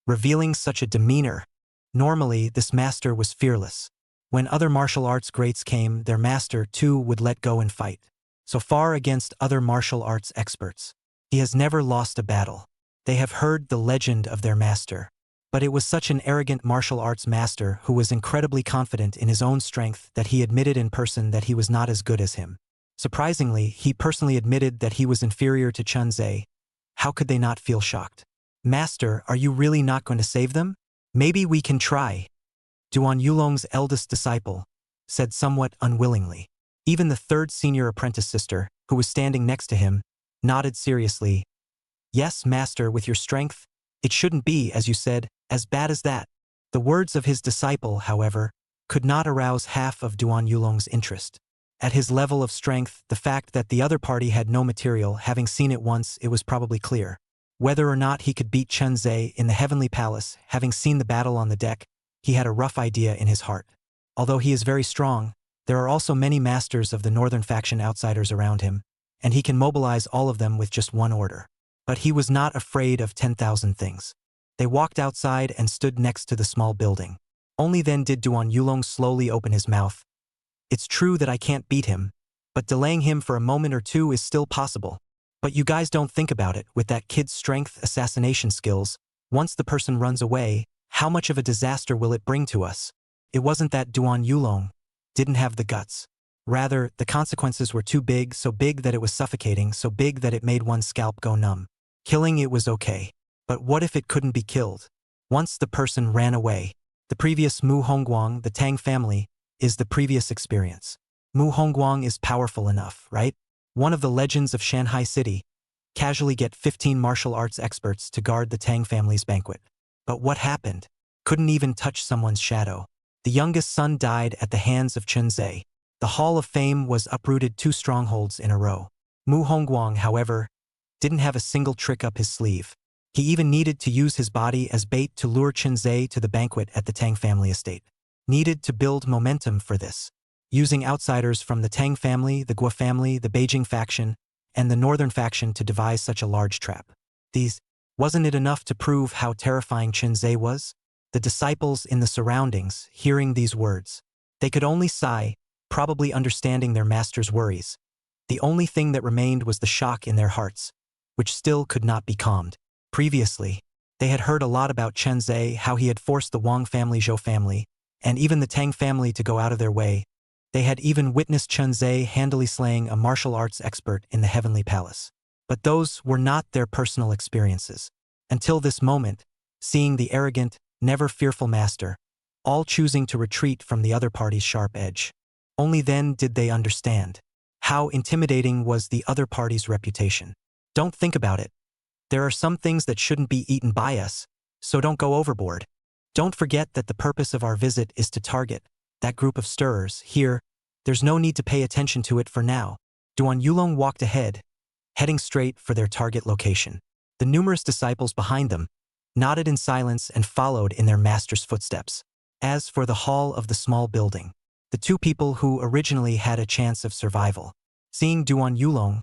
revealing such a demeanor. Normally, this master was fearless. When other martial arts greats came, their master, too, would let go and fight. So far against other martial arts experts, he has never lost a battle. They have heard the legend of their master. But it was such an arrogant martial arts master who was incredibly confident in his own strength that he admitted in person that he was not as good as him. Surprisingly, he personally admitted that he was inferior to Chun Ze. How could they not feel shocked? Master, are you really not going to save them? Maybe we can try. Duan Yulong's eldest disciple said somewhat unwillingly. Even the third senior apprentice sister, who was standing next to him, nodded seriously. Yes, master, with your strength, it shouldn't be, as you said, as bad as that. The words of his disciple, however, could not arouse half of Duan Yulong's interest. At his level of strength, the fact that the other party had no material, having seen it once, it was probably clear. Whether or not he could beat Chun Ze in the Heavenly Palace, having seen the battle on the deck, he had a rough idea in his heart. Although he is very strong, there are also many masters of the northern faction outsiders around him, and he can mobilize all of them with just one order. But he was not afraid of 10,000 things. They walked outside and stood next to the small building. Only then did Guan Yuan slowly open his mouth. It's true that I can't beat him, but delaying him for a moment or two is still possible. But you guys don't think about it. With that kid's strength assassination skills, once the person runs away, how much of a disaster will it bring to us? It wasn't that Guan Yuan didn't have the guts. Rather, the consequences were too big, so big that it was suffocating, so big that it made one's scalp go numb. Killing it was okay. But what if it couldn't be killed? Once the person ran away. The previous Mu Hongguang, the Tang family, is the previous experience. Mu Hongguang is powerful enough, right? One of the legends of Shanghai City. Casually get 15 martial arts experts to guard the Tang family's banquet. But what happened? Couldn't even touch someone's shadow. The youngest son died at the hands of Chun Ze. The Hall of Fame was uprooted 2 strongholds in a row. Mu Hongguang, however, didn't have a single trick up his sleeve. He even needed to use his body as bait to lure Chun Ze to the banquet at the Tang family estate. Needed to build momentum for this. Using outsiders from the Tang family, the Guo family, the Beijing faction, and the northern faction to devise such a large trap. Wasn't it enough to prove how terrifying Chun Ze was? The disciples in the surroundings, hearing these words, they could only sigh, probably understanding their master's worries. The only thing that remained was the shock in their hearts, which still could not be calmed. Previously, they had heard a lot about Chun Ze, how he had forced the Wang family, Zhou family, and even the Tang family to go out of their way. They had even witnessed Chun Ze handily slaying a martial arts expert in the Heavenly Palace. But those were not their personal experiences. Until this moment, seeing the arrogant, never fearful master, all choosing to retreat from the other party's sharp edge. Only then did they understand how intimidating was the other party's reputation. Don't think about it. There are some things that shouldn't be eaten by us, so don't go overboard. Don't forget that the purpose of our visit is to target that group of stirrers. Here, there's no need to pay attention to it for now. Guan Yuan walked ahead, heading straight for their target location. The numerous disciples behind them nodded in silence and followed in their master's footsteps. As for the hall of the small building, the 2 people who originally had a chance of survival, seeing Guan Yuan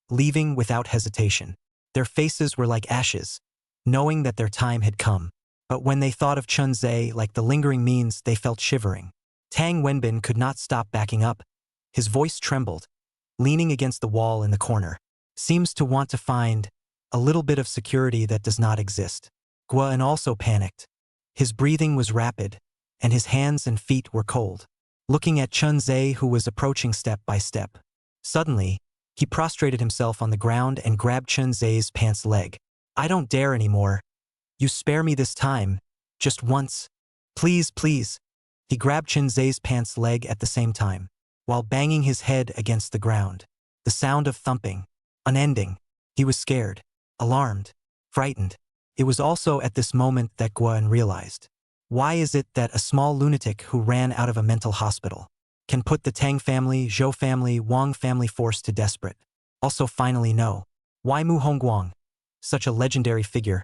leaving without hesitation, their faces were like ashes, knowing that their time had come. But when they thought of Chun Ze, like the lingering means, they felt shivering. Tang Wenbin could not stop backing up. His voice trembled, leaning against the wall in the corner. Seems to want to find a little bit of security that does not exist. Guan also panicked. His breathing was rapid, and his hands and feet were cold. Looking at Chun Ze, who was approaching step by step. Suddenly, he prostrated himself on the ground and grabbed Chun Ze's pants leg. I don't dare anymore. You spare me this time. Just once. Please, please. He grabbed Chun Ze's pants leg at the same time, while banging his head against the ground. The sound of thumping. Unending. He was scared, alarmed, frightened. It was also at this moment that Guan realized. Why is it that a small lunatic who ran out of a mental hospital can put the Tang family, Zhou family, Wang family force to desperate? Also finally know. Why Mu Hongguang, such a legendary figure,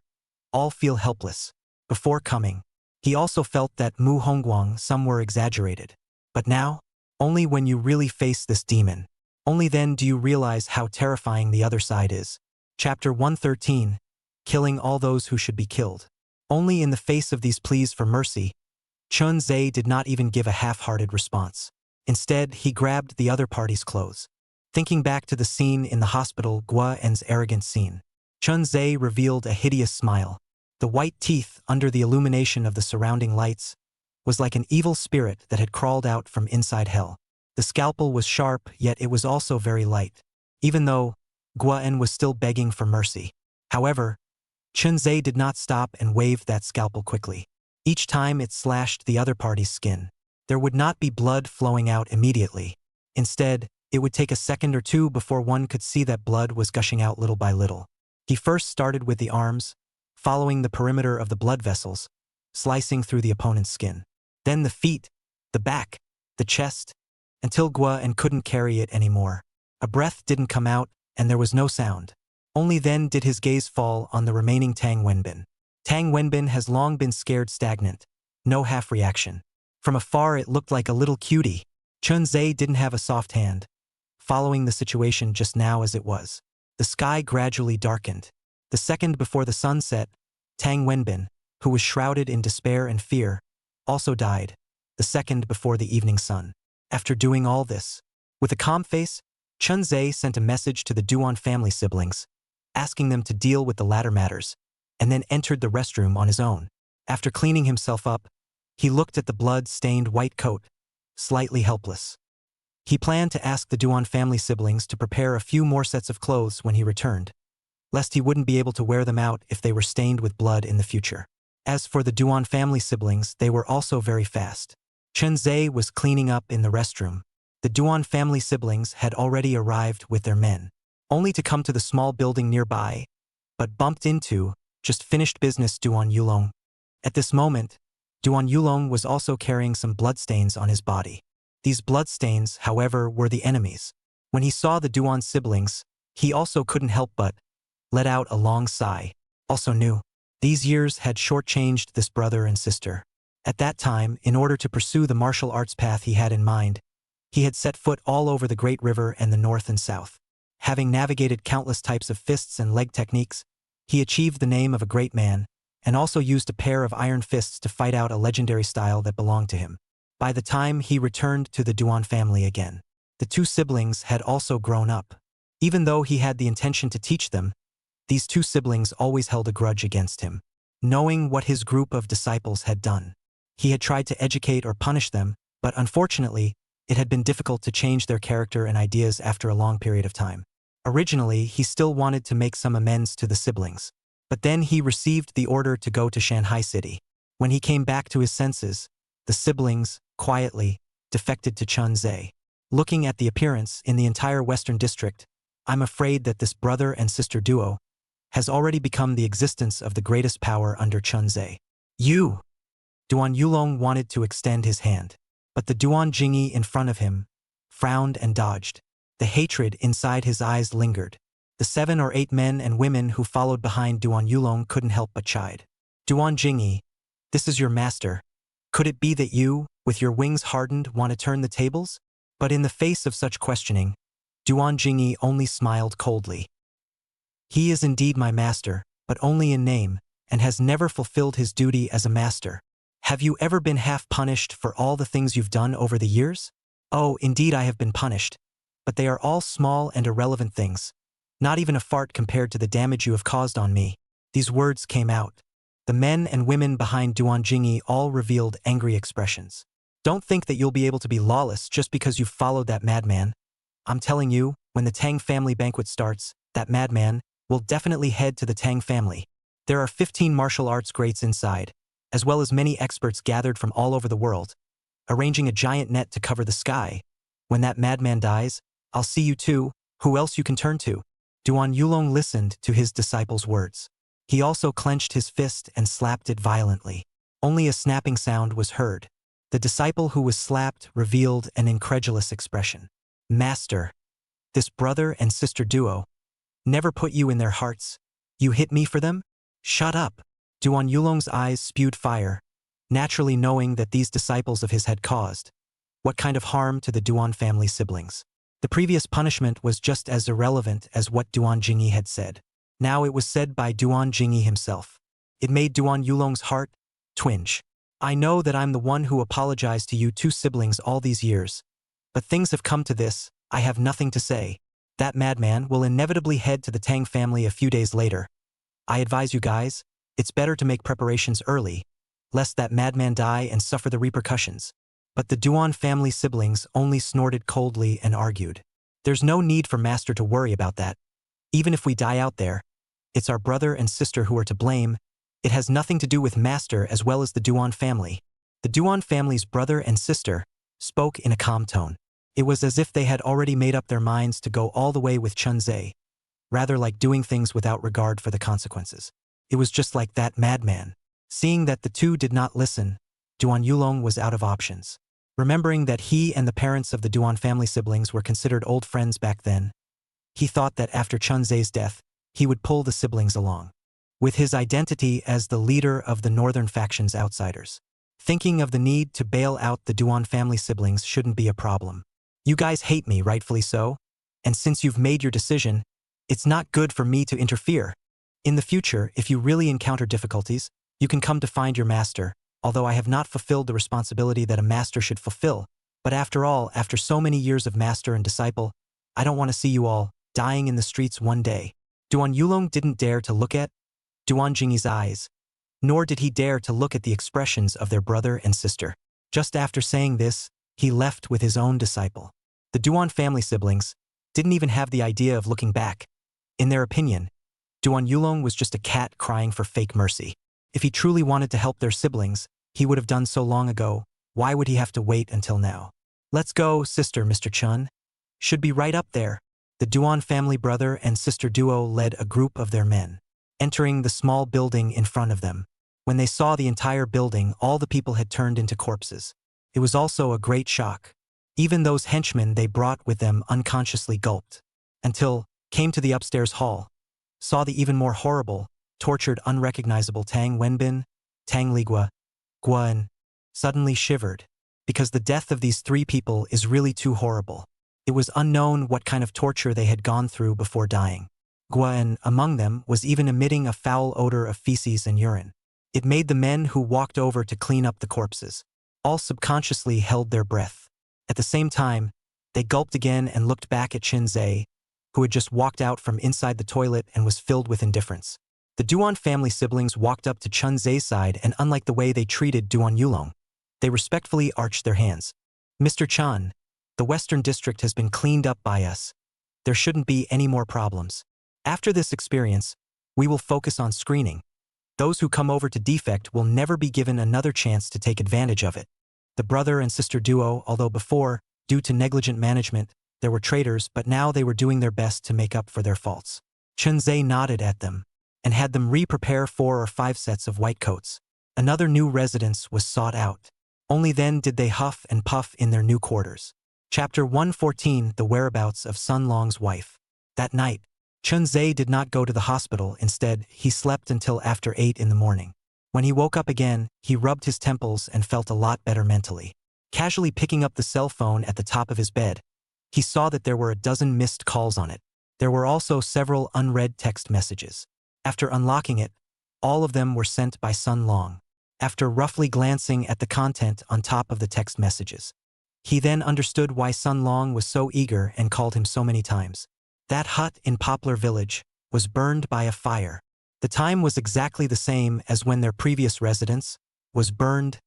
all feel helpless. Before coming, he also felt that Mu Hongguang some were exaggerated. But now, only when you really face this demon, only then do you realize how terrifying the other side is. Chapter 113, Killing all those who should be killed. Only in the face of these pleas for mercy, Chun Ze did not even give a half-hearted response. Instead, he grabbed the other party's clothes. Thinking back to the scene in the hospital, Guan's arrogant scene, Chun Ze revealed a hideous smile. The white teeth under the illumination of the surrounding lights was like an evil spirit that had crawled out from inside hell. The scalpel was sharp, yet it was also very light, even though Guan was still begging for mercy. However, Chun Ze did not stop and waved that scalpel quickly. Each time it slashed the other party's skin, there would not be blood flowing out immediately. Instead, it would take a second or two before one could see that blood was gushing out little by little. He first started with the arms, following the perimeter of the blood vessels, slicing through the opponent's skin. Then the feet, the back, the chest, until Guan couldn't carry it anymore. A breath didn't come out, and there was no sound. Only then did his gaze fall on the remaining Tang Wenbin. Tang Wenbin has long been scared stagnant. No half reaction. From afar it looked like a little cutie. Chun Ze didn't have a soft hand. Following the situation just now as it was. The sky gradually darkened. The second before the sun set, Tang Wenbin, who was shrouded in despair and fear, also died. The second before the evening sun. After doing all this, with a calm face, Chun Ze sent a message to the Duan family siblings, asking them to deal with the latter matters, and then entered the restroom on his own. After cleaning himself up, he looked at the blood-stained white coat, slightly helpless. He planned to ask the Duan family siblings to prepare a few more sets of clothes when he returned, lest he wouldn't be able to wear them out if they were stained with blood in the future. As for the Duan family siblings, they were also very fast. Chun Ze was cleaning up in the restroom. The Duan family siblings had already arrived with their men, only to come to the small building nearby, but bumped into, just finished business Duan Yulong. At this moment, Duan Yulong was also carrying some bloodstains on his body. These bloodstains, however, were the enemies. When he saw the Duan siblings, he also couldn't help but let out a long sigh. Also knew, these years had shortchanged this brother and sister. At that time, in order to pursue the martial arts path he had in mind, he had set foot all over the Great River and the north and south. Having navigated countless types of fists and leg techniques, he achieved the name of a great man, and also used a pair of iron fists to fight out a legendary style that belonged to him. By the time he returned to the Duan family again, the two siblings had also grown up. Even though he had the intention to teach them, these two siblings always held a grudge against him. Knowing what his group of disciples had done, he had tried to educate or punish them, but unfortunately, it had been difficult to change their character and ideas after a long period of time. Originally, he still wanted to make some amends to the siblings. But then he received the order to go to Shanghai City. When he came back to his senses, the siblings, quietly, defected to Chun Ze. Looking at the appearance in the entire Western District, I'm afraid that this brother and sister duo has already become the existence of the greatest power under Chun Ze. You! Duan Yulong wanted to extend his hand, but the Duan Jingyi in front of him frowned and dodged. The hatred inside his eyes lingered. The 7 or 8 men and women who followed behind Duan Yulong couldn't help but chide. Duan Jingyi, this is your master. Could it be that you, with your wings hardened, want to turn the tables? But in the face of such questioning, Duan Jingyi only smiled coldly. He is indeed my master, but only in name, and has never fulfilled his duty as a master. Have you ever been half punished for all the things you've done over the years? Oh, indeed I have been punished. But they are all small and irrelevant things. Not even a fart compared to the damage you have caused on me. These words came out. The men and women behind Duan Jingyi all revealed angry expressions. Don't think that you'll be able to be lawless just because you've followed that madman. I'm telling you, when the Tang family banquet starts, that madman will definitely head to the Tang family. There are 15 martial arts greats inside, as well as many experts gathered from all over the world, arranging a giant net to cover the sky. When that madman dies, I'll see you too. Who else you can turn to? Duan Yulong listened to his disciple's words. He also clenched his fist and slapped it violently. Only a snapping sound was heard. The disciple who was slapped revealed an incredulous expression. Master, this brother and sister duo never put you in their hearts. You hit me for them? Shut up. Duan Yulong's eyes spewed fire, naturally knowing that these disciples of his had caused what kind of harm to the Duan family siblings. The previous punishment was just as irrelevant as what Duan Jingyi had said. Now it was said by Duan Jingyi himself. It made Duan Yulong's heart twinge. I know that I'm the one who apologized to you two siblings all these years, but things have come to this, I have nothing to say. That madman will inevitably head to the Tang family a few days later. I advise you guys, it's better to make preparations early, lest that madman die and suffer the repercussions. But the Duan family siblings only snorted coldly and argued. There's no need for Master to worry about that. Even if we die out there, it's our brother and sister who are to blame. It has nothing to do with Master as well as the Duan family. The Duan family's brother and sister spoke in a calm tone. It was as if they had already made up their minds to go all the way with Chun Ze, rather like doing things without regard for the consequences. It was just like that madman. Seeing that the two did not listen, Duan Yulong was out of options. Remembering that he and the parents of the Duan family siblings were considered old friends back then, he thought that after Chun Ze's death, he would pull the siblings along. With his identity as the leader of the northern faction's outsiders. Thinking of the need to bail out the Duan family siblings shouldn't be a problem. You guys hate me, rightfully so, and since you've made your decision, it's not good for me to interfere. In the future, if you really encounter difficulties, you can come to find your master, although I have not fulfilled the responsibility that a master should fulfill. But after all, after so many years of master and disciple, I don't want to see you all dying in the streets one day. Duan Yulong didn't dare to look at Duan Jingyi's eyes, nor did he dare to look at the expressions of their brother and sister. Just after saying this, he left with his own disciple. The Duan family siblings didn't even have the idea of looking back. In their opinion, Duan Yulong was just a cat crying for fake mercy. If he truly wanted to help their siblings, he would have done so long ago. Why would he have to wait until now? Let's go, sister, Mr. Chun. Should be right up there. The Duan family brother and sister duo led a group of their men, entering the small building in front of them. When they saw the entire building, all the people had turned into corpses. It was also a great shock. Even those henchmen they brought with them unconsciously gulped, until came to the upstairs hall, saw the even more horrible, tortured, unrecognizable Tang Wenbin, Tang Ligua, Guan, suddenly shivered, because the death of these three people is really too horrible. It was unknown what kind of torture they had gone through before dying. Guan, among them, was even emitting a foul odor of feces and urine. It made the men who walked over to clean up the corpses all subconsciously held their breath. At the same time, they gulped again and looked back at Chun Ze, who had just walked out from inside the toilet and was filled with indifference. The Duan family siblings walked up to Chun Ze's side, and unlike the way they treated Duan Yulong, they respectfully arched their hands. Mr. Chun, the Western District has been cleaned up by us. There shouldn't be any more problems. After this experience, we will focus on screening. Those who come over to defect will never be given another chance to take advantage of it. The brother and sister duo, although before, due to negligent management, there were traitors, but now they were doing their best to make up for their faults. Chun Ze nodded at them and had them re-prepare 4 or 5 sets of white coats. Another new residence was sought out. Only then did they huff and puff in their new quarters. Chapter 114, The Whereabouts of Sun Long's Wife. That night, Chun Ze did not go to the hospital. Instead, he slept until after 8 in the morning. When he woke up again, he rubbed his temples and felt a lot better mentally. Casually picking up the cell phone at the top of his bed, he saw that there were a dozen missed calls on it. There were also several unread text messages. After unlocking it, all of them were sent by Sun Long. After roughly glancing at the content on top of the text messages, he then understood why Sun Long was so eager and called him so many times. That hut in Poplar Village was burned by a fire. The time was exactly the same as when their previous residence was burned.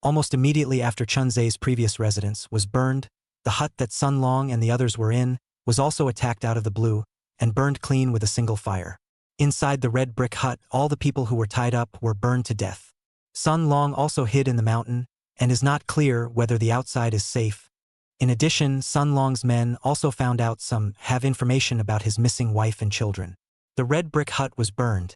Almost immediately after Chun Ze's previous residence was burned, the hut that Sun Long and the others were in was also attacked out of the blue and burned clean with a single fire. Inside the red brick hut, all the people who were tied up were burned to death. Sun Long also hid in the mountain and is not clear whether the outside is safe. In addition, Sun Long's men also found out have information about his missing wife and children. The red brick hut was burned,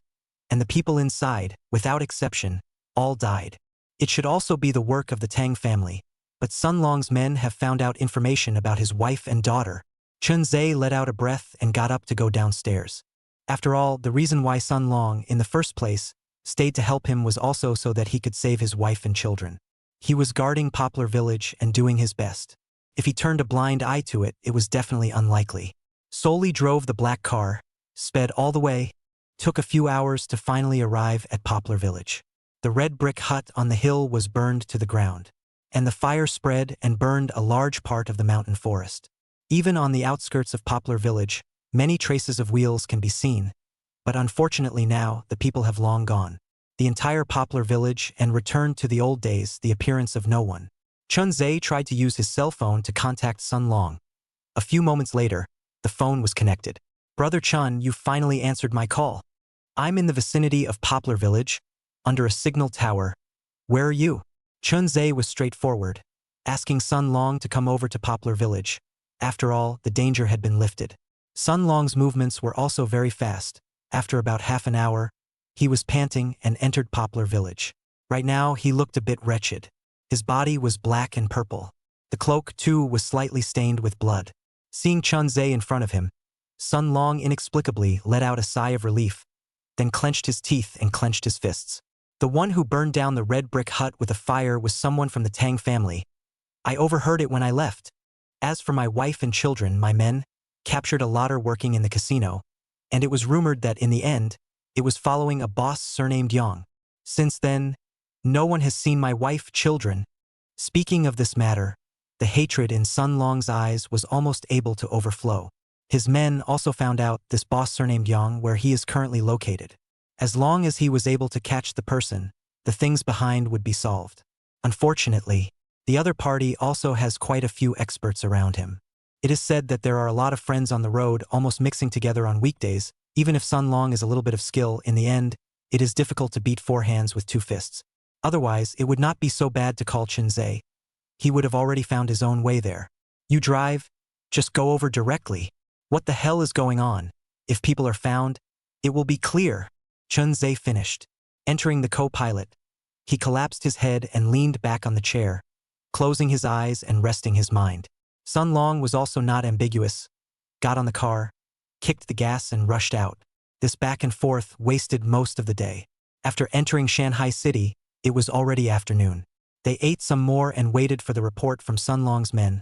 and the people inside, without exception, all died. It should also be the work of the Tang family, but Sun Long's men have found out information about his wife and daughter. Chun Ze let out a breath and got up to go downstairs. After all, the reason why Sun Long, in the first place, stayed to help him was also so that he could save his wife and children. He was guarding Poplar Village and doing his best. If he turned a blind eye to it, it was definitely unlikely. Solely drove the black car, sped all the way, took a few hours to finally arrive at Poplar Village. The red brick hut on the hill was burned to the ground, and the fire spread and burned a large part of the mountain forest. Even on the outskirts of Poplar Village, many traces of wheels can be seen, but unfortunately now, the people have long gone. The entire Poplar Village and returned to the old days, the appearance of no one. Chun Ze tried to use his cell phone to contact Sun Long. A few moments later, the phone was connected. Brother Chun, you finally answered my call. I'm in the vicinity of Poplar Village, under a signal tower. Where are you? Chun Ze was straightforward, asking Sun Long to come over to Poplar Village. After all, the danger had been lifted. Sun Long's movements were also very fast. After about half an hour, he was panting and entered Poplar Village. Right now, he looked a bit wretched. His body was black and purple. The cloak, too, was slightly stained with blood. Seeing Chun Ze in front of him, Sun Long inexplicably let out a sigh of relief, then clenched his teeth and clenched his fists. The one who burned down the red brick hut with a fire was someone from the Tang family. I overheard it when I left. As for my wife and children, my men captured a lotter working in the casino, and it was rumored that in the end, it was following a boss surnamed Yang. Since then, no one has seen my wife, children. Speaking of this matter, the hatred in Sun Long's eyes was almost able to overflow. His men also found out this boss surnamed Yang where he is currently located. As long as he was able to catch the person, the things behind would be solved. Unfortunately, the other party also has quite a few experts around him. It is said that there are a lot of friends on the road almost mixing together on weekdays. Even if Sun Long is a little bit of skill, in the end, it is difficult to beat four hands with two fists. Otherwise, it would not be so bad to call Chun Ze. He would have already found his own way there. You drive, just go over directly. What the hell is going on? If people are found, it will be clear. Chun Ze finished. Entering the co-pilot, he collapsed his head and leaned back on the chair, closing his eyes and resting his mind. Sun Long was also not ambiguous, got on the car, kicked the gas and rushed out. This back and forth wasted most of the day. After entering Shanghai City, it was already afternoon. They ate some more and waited for the report from Sun Long's men,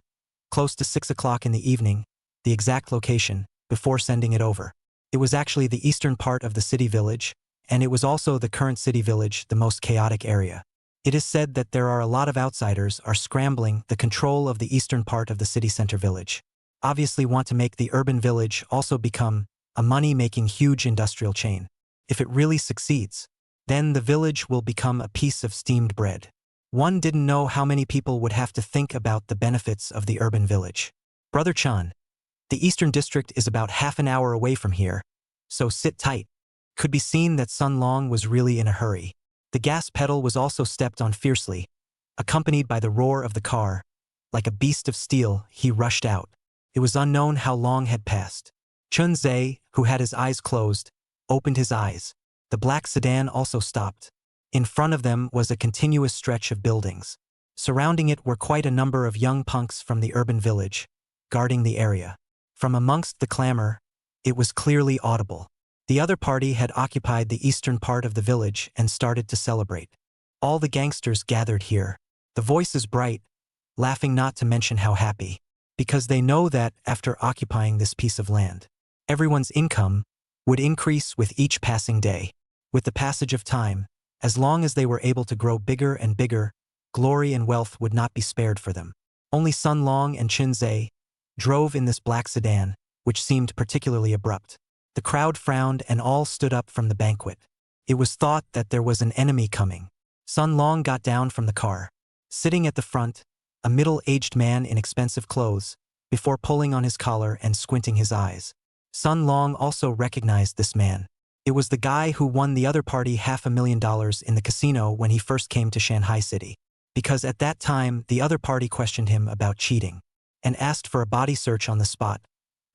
close to 6 o'clock in the evening, the exact location, before sending it over. It was actually the eastern part of the city village, and it was also the current city village, the most chaotic area. It is said that there are a lot of outsiders are scrambling the control of the eastern part of the city center village. Obviously want to make the urban village also become a money-making huge industrial chain. If it really succeeds, then the village will become a piece of steamed bread. One didn't know how many people would have to think about the benefits of the urban village. Brother Chan, the eastern district is about half an hour away from here, so sit tight. Could be seen that Sun Long was really in a hurry. The gas pedal was also stepped on fiercely, accompanied by the roar of the car. Like a beast of steel, he rushed out. It was unknown how long had passed. Chun Ze, who had his eyes closed, opened his eyes. The black sedan also stopped. In front of them was a continuous stretch of buildings. Surrounding it were quite a number of young punks from the urban village, guarding the area. From amongst the clamor, it was clearly audible. The other party had occupied the eastern part of the village and started to celebrate. All the gangsters gathered here. The voices bright, laughing not to mention how happy, because they know that after occupying this piece of land, everyone's income would increase with each passing day. With the passage of time, as long as they were able to grow bigger and bigger, glory and wealth would not be spared for them. Only Sun Long and Chun Ze drove in this black sedan, which seemed particularly abrupt. The crowd frowned and all stood up from the banquet. It was thought that there was an enemy coming. Sun Long got down from the car. Sitting at the front, a middle-aged man in expensive clothes, before pulling on his collar and squinting his eyes. Sun Long also recognized this man. It was the guy who won the other party $500,000 in the casino when he first came to Shanghai City. Because at that time, the other party questioned him about cheating and asked for a body search on the spot.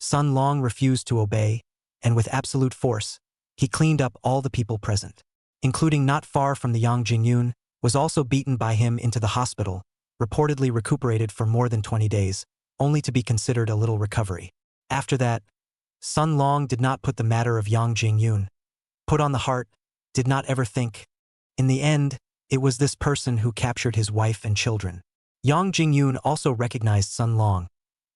Sun Long refused to obey, and with absolute force, he cleaned up all the people present, including not far from the Yang Jingyun, was also beaten by him into the hospital, reportedly recuperated for more than 20 days, only to be considered a little recovery. After that, Sun Long did not put the matter of Yang Jingyun, put on the heart, did not ever think. In the end, it was this person who captured his wife and children. Yang Jingyun also recognized Sun Long.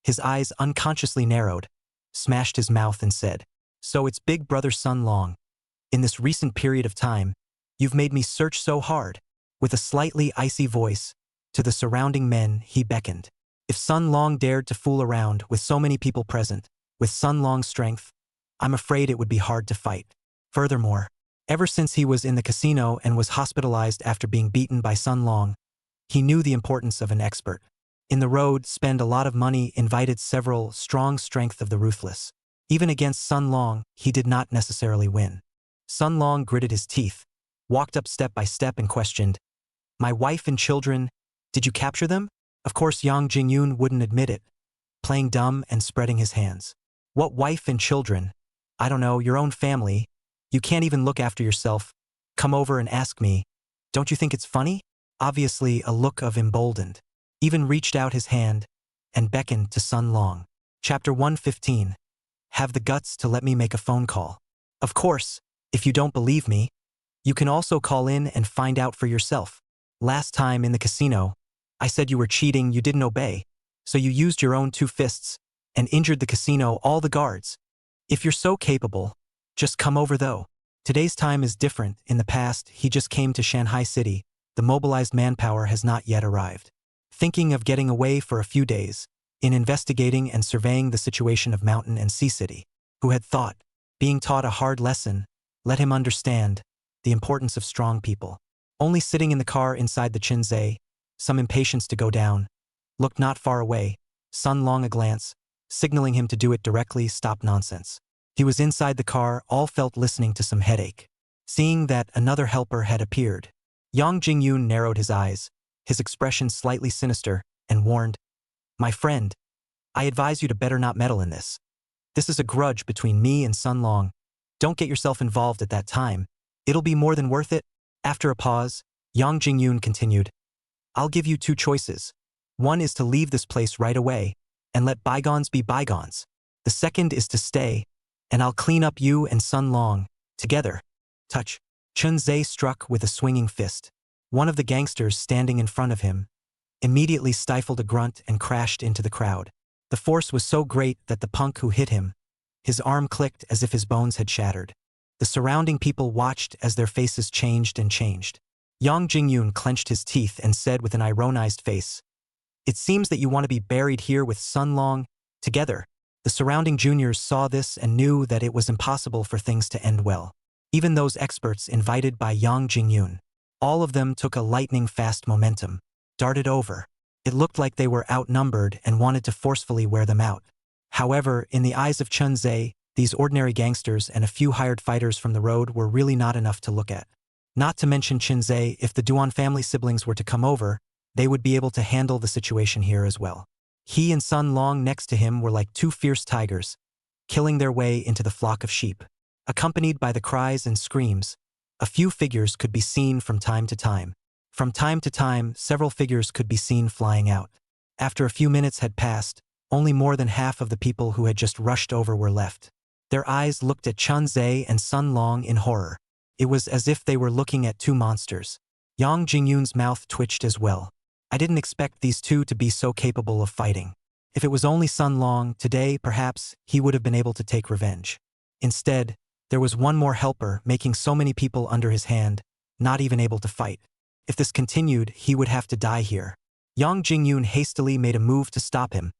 His eyes unconsciously narrowed, smashed his mouth and said, "So it's big brother Sun Long. In this recent period of time, you've made me search so hard." With a slightly icy voice, to the surrounding men he beckoned. If Sun Long dared to fool around with so many people present, with Sun Long's strength, I'm afraid it would be hard to fight. Furthermore, ever since he was in the casino and was hospitalized after being beaten by Sun Long, he knew the importance of an expert. In the road, spend a lot of money, invited several, strong strength of the ruthless. Even against Sun Long, he did not necessarily win. Sun Long gritted his teeth, walked up step by step and questioned, "My wife and children, did you capture them?" Of course Yang Jingyun wouldn't admit it, playing dumb and spreading his hands. "What wife and children? I don't know, your own family. You can't even look after yourself. Come over and ask me. Don't you think it's funny?" Obviously a look of emboldened. Even reached out his hand and beckoned to Sun Long. Chapter 115. have the guts to let me make a phone call. Of course, if you don't believe me, you can also call in and find out for yourself. Last time in the casino, I said you were cheating, you didn't obey, so you used your own 2 fists and injured the casino, all the guards. If you're so capable, just come over though. Today's time is different. In the past, he just came to Shanghai City. The mobilized manpower has not yet arrived. Thinking of getting away for a few days, in investigating and surveying the situation of Mountain and Sea City, who had thought, being taught a hard lesson, let him understand the importance of strong people. Only sitting in the car inside the Chun Ze, some impatience to go down, looked not far away, Sun Long a glance, signaling him to do it directly, stop nonsense. He was inside the car, all felt listening to some headache. Seeing that another helper had appeared, Yang Jingyun narrowed his eyes, his expression slightly sinister, and warned, "My friend, I advise you to better not meddle in this. This is a grudge between me and Sun Long. Don't get yourself involved at that time. It'll be more than worth it." After a pause, Yang Jingyun continued, "I'll give you 2 choices. One is to leave this place right away and let bygones be bygones. The second is to stay, and I'll clean up you and Sun Long together." Touch. Chun Ze struck with a swinging fist. One of the gangsters standing in front of him immediately stifled a grunt and crashed into the crowd. The force was so great that the punk who hit him, his arm clicked as if his bones had shattered. The surrounding people watched as their faces changed and changed. Yang Jingyun clenched his teeth and said with an ironized face, "It seems that you want to be buried here with Sun Long together." The surrounding juniors saw this and knew that it was impossible for things to end well. Even those experts invited by Yang Jingyun, all of them took a lightning-fast momentum, darted over. It looked like they were outnumbered and wanted to forcefully wear them out. However, in the eyes of Chun Ze, these ordinary gangsters and a few hired fighters from the road were really not enough to look at. Not to mention Chun Ze, if the Duan family siblings were to come over, they would be able to handle the situation here as well. He and Sun Long next to him were like 2 fierce tigers, killing their way into the flock of sheep. Accompanied by the cries and screams, a few figures could be seen from time to time. From time to time, several figures could be seen flying out. After a few minutes had passed, only more than half of the people who had just rushed over were left. Their eyes looked at Chun Ze and Sun Long in horror. It was as if they were looking at 2 monsters. Yang Jingyun's mouth twitched as well. I didn't expect these 2 to be so capable of fighting. If it was only Sun Long, today, perhaps, he would have been able to take revenge. Instead, there was one more helper making so many people under his hand, not even able to fight. If this continued, he would have to die here. Yang Jingyun hastily made a move to stop him,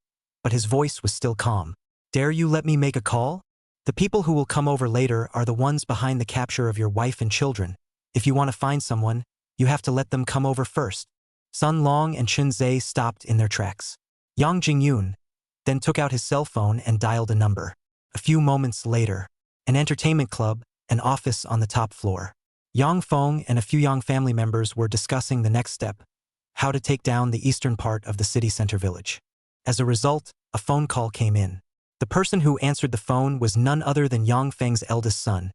but his voice was still calm. "Dare you let me make a call? The people who will come over later are the ones behind the capture of your wife and children. If you want to find someone, you have to let them come over first." Sun Long and Chun Ze stopped in their tracks. Yang Jingyun then took out his cell phone and dialed a number. A few moments later, an entertainment club, an office on the top floor. Yang Feng and a few Yang family members were discussing the next step, how to take down the eastern part of the city center village. As a result, a phone call came in. The person who answered the phone was none other than Yang Feng's eldest son,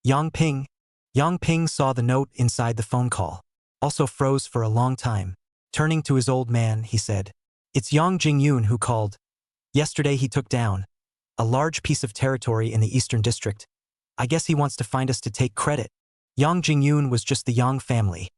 Yang Ping. Yang Ping saw the note inside the phone call, also froze for a long time. Turning to his old man, he said, "It's Yang Jingyun who called. Yesterday he took down a large piece of territory in the eastern district. I guess he wants to find us to take credit." Yang Jingyun was just the Yang family,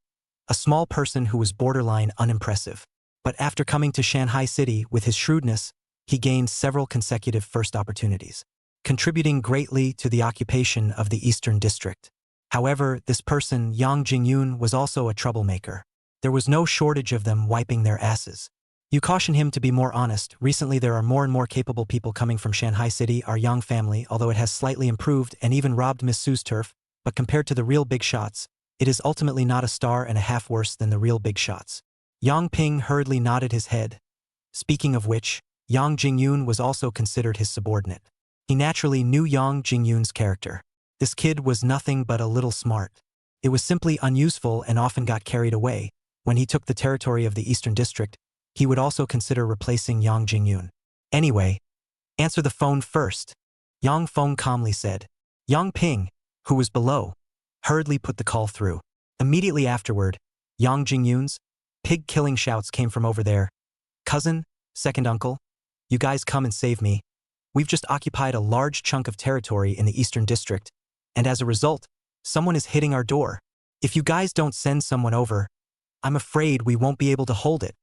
a small person who was borderline unimpressive. But after coming to Shanghai City with his shrewdness, he gained several consecutive first opportunities, contributing greatly to the occupation of the eastern district. However, this person, Yang Jingyun, was also a troublemaker. There was no shortage of them wiping their asses. You caution him to be more honest. Recently there are more and more capable people coming from Shanghai City, our Yang family, although it has slightly improved and even robbed Miss Sue's turf, but compared to the real big shots, it is ultimately not a star and a half worse than the real big shots. Yang Ping hurriedly nodded his head. Speaking of which, Yang Jingyun was also considered his subordinate. He naturally knew Yang Jingyun's character. This kid was nothing but a little smart. It was simply unuseful and often got carried away. When he took the territory of the eastern district, he would also consider replacing Yang Jingyun. "Anyway, answer the phone first," Yang Feng calmly said. Yang Ping, who was below, hurriedly put the call through. Immediately afterward, Yang Jingyun's pig-killing shouts came from over there. "Cousin, second uncle, you guys come and save me. We've just occupied a large chunk of territory in the Eastern District, and as a result, someone is hitting our door. If you guys don't send someone over, I'm afraid we won't be able to hold it."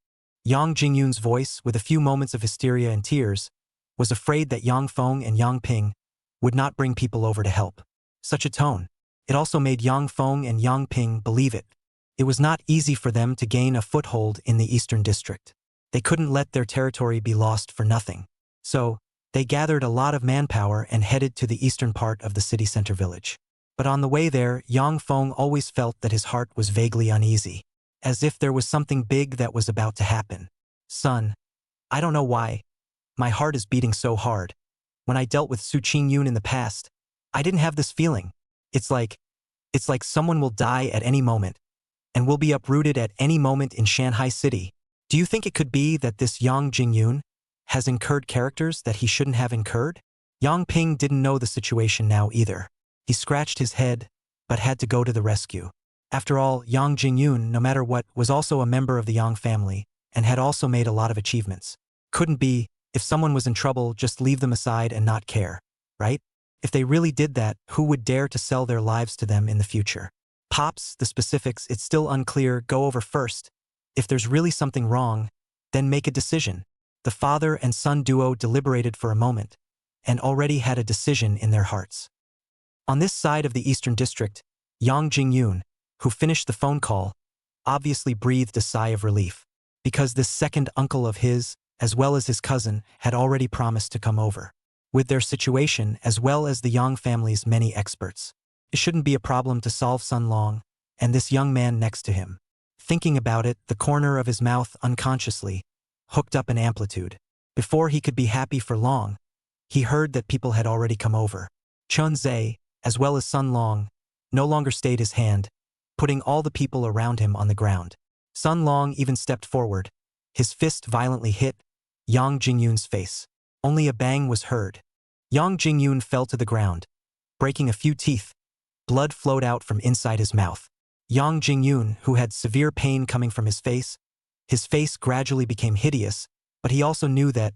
Yang Jingyun's voice, with a few moments of hysteria and tears, was afraid that Yang Feng and Yang Ping would not bring people over to help. Such a tone. It also made Yang Feng and Yang Ping believe it. It was not easy for them to gain a foothold in the Eastern District. They couldn't let their territory be lost for nothing. So, they gathered a lot of manpower and headed to the eastern part of the city center village. But on the way there, Yang Feng always felt that his heart was vaguely uneasy, as if there was something big that was about to happen. "Son, I don't know why. My heart is beating so hard. When I dealt with Su Qingyun in the past, I didn't have this feeling. It's like someone will die at any moment, and will be uprooted at any moment in Shanghai City. Do you think it could be that this Yang Jingyun has incurred characters that he shouldn't have incurred?" Yang Ping didn't know the situation now either. He scratched his head, but had to go to the rescue. After all, Yang Jingyun, no matter what, was also a member of the Yang family, and had also made a lot of achievements. Couldn't be, if someone was in trouble, just leave them aside and not care, right? If they really did that, who would dare to sell their lives to them in the future? "Pops, the specifics, it's still unclear, go over first. If there's really something wrong, then make a decision." The father and son duo deliberated for a moment, and already had a decision in their hearts. On this side of the Eastern District, Yang Jingyun, who finished the phone call, obviously breathed a sigh of relief, because this second uncle of his, as well as his cousin, had already promised to come over. With their situation, as well as the Yang family's many experts, it shouldn't be a problem to solve Sun Long, and this young man next to him. Thinking about it, the corner of his mouth unconsciously hooked up an amplitude. Before he could be happy for long, he heard that people had already come over. Chun Ze, as well as Sun Long, no longer stayed his hand, putting all the people around him on the ground. Sun Long even stepped forward. His fist violently hit Yang Jingyun's face. Only a bang was heard. Yang Jingyun fell to the ground, breaking a few teeth. Blood flowed out from inside his mouth. Yang Jingyun, who had severe pain coming from his face gradually became hideous, but he also knew that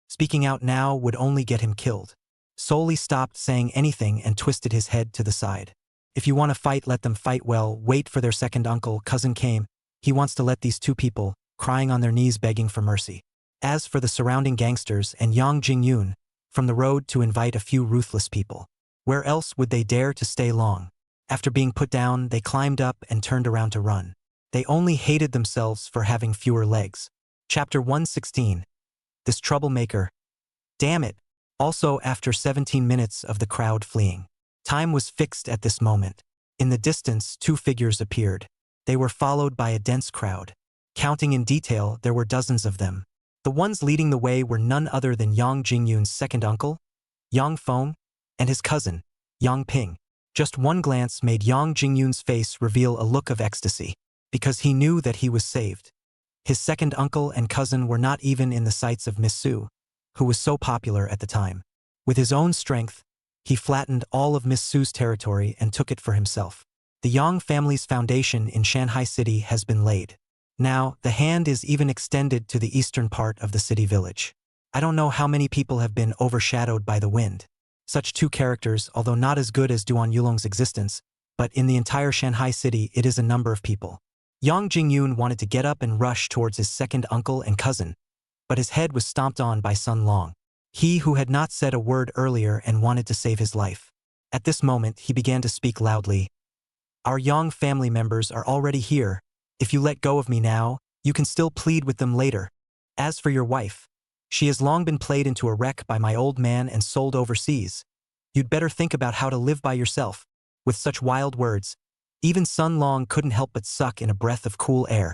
speaking out now would only get him killed. Solely stopped saying anything and twisted his head to the side. "If you want to fight, let them fight well. Wait for their second uncle, cousin came. He wants to let these two people, crying on their knees begging for mercy." As for the surrounding gangsters and Yang Jingyun, from the road to invite a few ruthless people. Where else would they dare to stay long? After being put down, they climbed up and turned around to run. They only hated themselves for having fewer legs. Chapter 116. This troublemaker. Damn it. Also, after 17 minutes of the crowd fleeing, time was fixed at this moment. In the distance, two figures appeared. They were followed by a dense crowd. Counting in detail, there were dozens of them. The ones leading the way were none other than Yang Jingyun's second uncle, Yang Feng, and his cousin, Yang Ping. Just one glance made Yang Jingyun's face reveal a look of ecstasy, because he knew that he was saved. His second uncle and cousin were not even in the sights of Miss Su, who was so popular at the time. With his own strength, he flattened all of Miss Su's territory and took it for himself. The Yang family's foundation in Shanghai City has been laid. Now, the hand is even extended to the eastern part of the city village. I don't know how many people have been overshadowed by the wind. Such two characters, although not as good as Duan Yulong's existence, but in the entire Shanghai City it is a number of people. Yang Jingyun wanted to get up and rush towards his second uncle and cousin, but his head was stomped on by Sun Long. He who had not said a word earlier and wanted to save his life. At this moment he began to speak loudly. "Our Yang family members are already here. If you let go of me now, you can still plead with them later. As for your wife, she has long been played into a wreck by my old man and sold overseas. You'd better think about how to live by yourself." With such wild words, even Sun Long couldn't help but suck in a breath of cool air.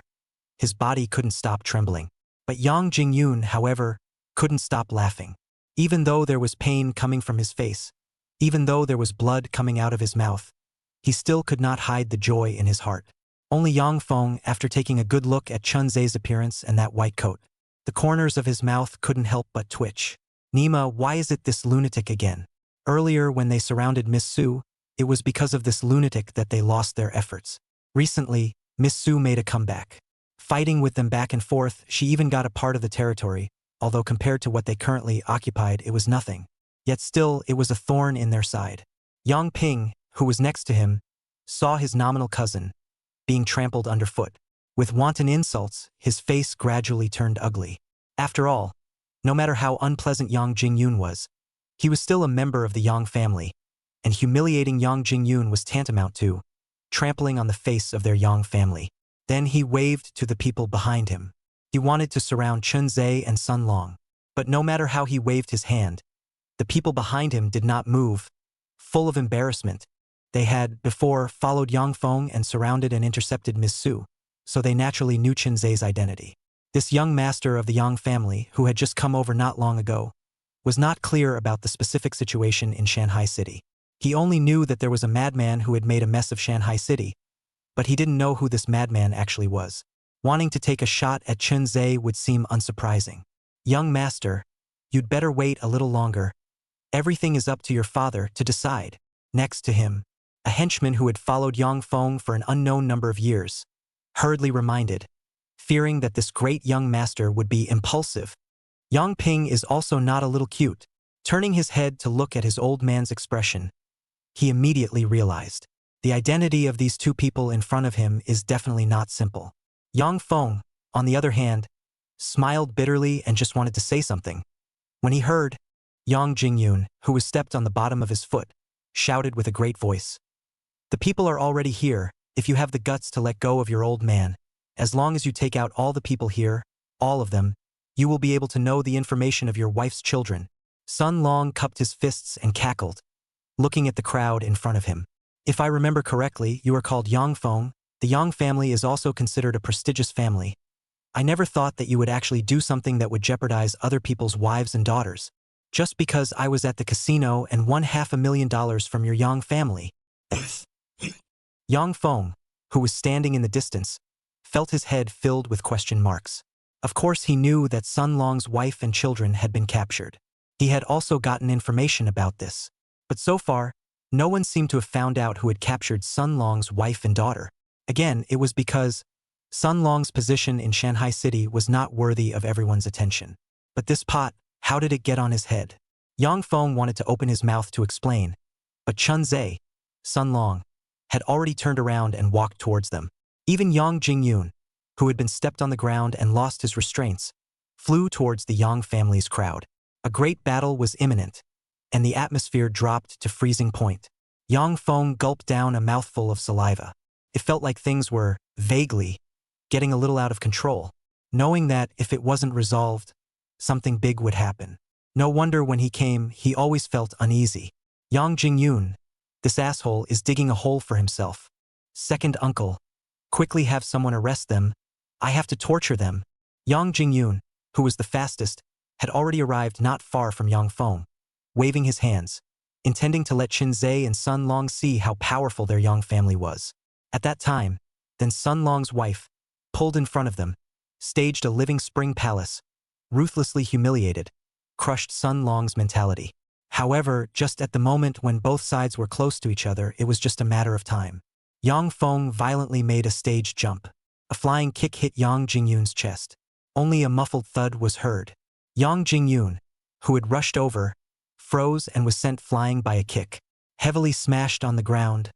His body couldn't stop trembling. But Yang Jingyun, however, couldn't stop laughing. Even though there was pain coming from his face, even though there was blood coming out of his mouth, he still could not hide the joy in his heart. Only Yang Feng, after taking a good look at Chun Ze's appearance and that white coat, the corners of his mouth couldn't help but twitch. "Nima, why is it this lunatic again? Earlier when they surrounded Miss Su, it was because of this lunatic that they lost their efforts. Recently, Miss Su made a comeback. Fighting with them back and forth, she even got a part of the territory, although compared to what they currently occupied it was nothing. Yet still it was a thorn in their side. Yang Ping, who was next to him, saw his nominal cousin being trampled underfoot. With wanton insults, his face gradually turned ugly. After all, no matter how unpleasant Yang Jingyun was, he was still a member of the Yang family, and humiliating Yang Jingyun was tantamount to trampling on the face of their Yang family. Then he waved to the people behind him. He wanted to surround Chun Ze and Sun Long, but no matter how he waved his hand, the people behind him did not move. Full of embarrassment, they had, before, followed Yang Feng and surrounded and intercepted Miss Su, so they naturally knew Chun Ze's identity. This young master of the Yang family, who had just come over not long ago, was not clear about the specific situation in Shanghai City. He only knew that there was a madman who had made a mess of Shanghai City, but he didn't know who this madman actually was. Wanting to take a shot at Chun Ze would seem unsurprising. Young master, you'd better wait a little longer. Everything is up to your father to decide. Next to him, a henchman who had followed Yang Feng for an unknown number of years, hurriedly reminded, fearing that this great young master would be impulsive. Yang Ping is also not a little cute. Turning his head to look at his old man's expression, he immediately realized the identity of these two people in front of him is definitely not simple. Yang Feng, on the other hand, smiled bitterly and just wanted to say something. When he heard, Yang Jingyun, who was stepped on the bottom of his foot, shouted with a great voice, "The people are already here. If you have the guts to let go of your old man, as long as you take out all the people here, all of them, you will be able to know the information of your wife's children." Sun Long cupped his fists and cackled, looking at the crowd in front of him. "If I remember correctly, you are called Yang Feng. The Yang family is also considered a prestigious family. I never thought that you would actually do something that would jeopardize other people's wives and daughters, just because I was at the casino and won $500,000 from your Yang family." Yang Feng, who was standing in the distance, felt his head filled with question marks. Of course he knew that Sun Long's wife and children had been captured. He had also gotten information about this. But so far, no one seemed to have found out who had captured Sun Long's wife and daughter. Again, it was because Sun Long's position in Shanghai City was not worthy of everyone's attention. But this pot, how did it get on his head? Yang Feng wanted to open his mouth to explain, but Chun Ze, Sun Long, had already turned around and walked towards them. Even Yang Jingyun, who had been stepped on the ground and lost his restraints, flew towards the Yang family's crowd. A great battle was imminent, and the atmosphere dropped to freezing point. Yang Feng gulped down a mouthful of saliva. It felt like things were, vaguely, getting a little out of control, knowing that if it wasn't resolved, something big would happen. No wonder when he came, he always felt uneasy. Yang Jingyun, this asshole is digging a hole for himself. Second uncle, quickly have someone arrest them. I have to torture them. Yang Jingyun, who was the fastest, had already arrived not far from Yang Feng, waving his hands, intending to let Chun Ze and Sun Long see how powerful their Yang family was. At that time, then Sun Long's wife, pulled in front of them, staged a living spring palace, ruthlessly humiliated, crushed Sun Long's mentality. However, just at the moment when both sides were close to each other, it was just a matter of time. Yang Feng violently made a staged jump. A flying kick hit Yang Jingyun's chest. Only a muffled thud was heard. Yang Jingyun, who had rushed over, froze and was sent flying by a kick, heavily smashed on the ground,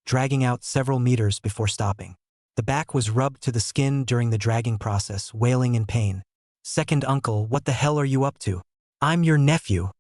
dragging out several meters before stopping. The back was rubbed to the skin during the dragging process, wailing in pain. "Second uncle, what the hell are you up to? I'm your nephew."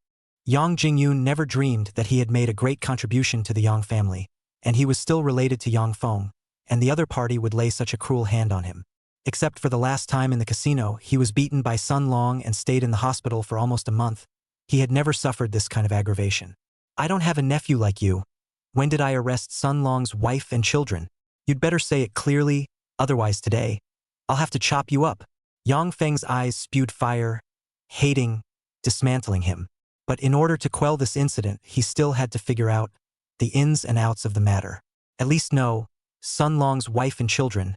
Yang Jingyun never dreamed that he had made a great contribution to the Yang family, and he was still related to Yang Feng, and the other party would lay such a cruel hand on him. Except for the last time in the casino, he was beaten by Sun Long and stayed in the hospital for almost a month. He had never suffered this kind of aggravation. "I don't have a nephew like you. When did I arrest Sun Long's wife and children? You'd better say it clearly, otherwise today, I'll have to chop you up." Yang Feng's eyes spewed fire, hating, dismantling him. But in order to quell this incident, he still had to figure out the ins and outs of the matter. At least know Sun Long's wife and children.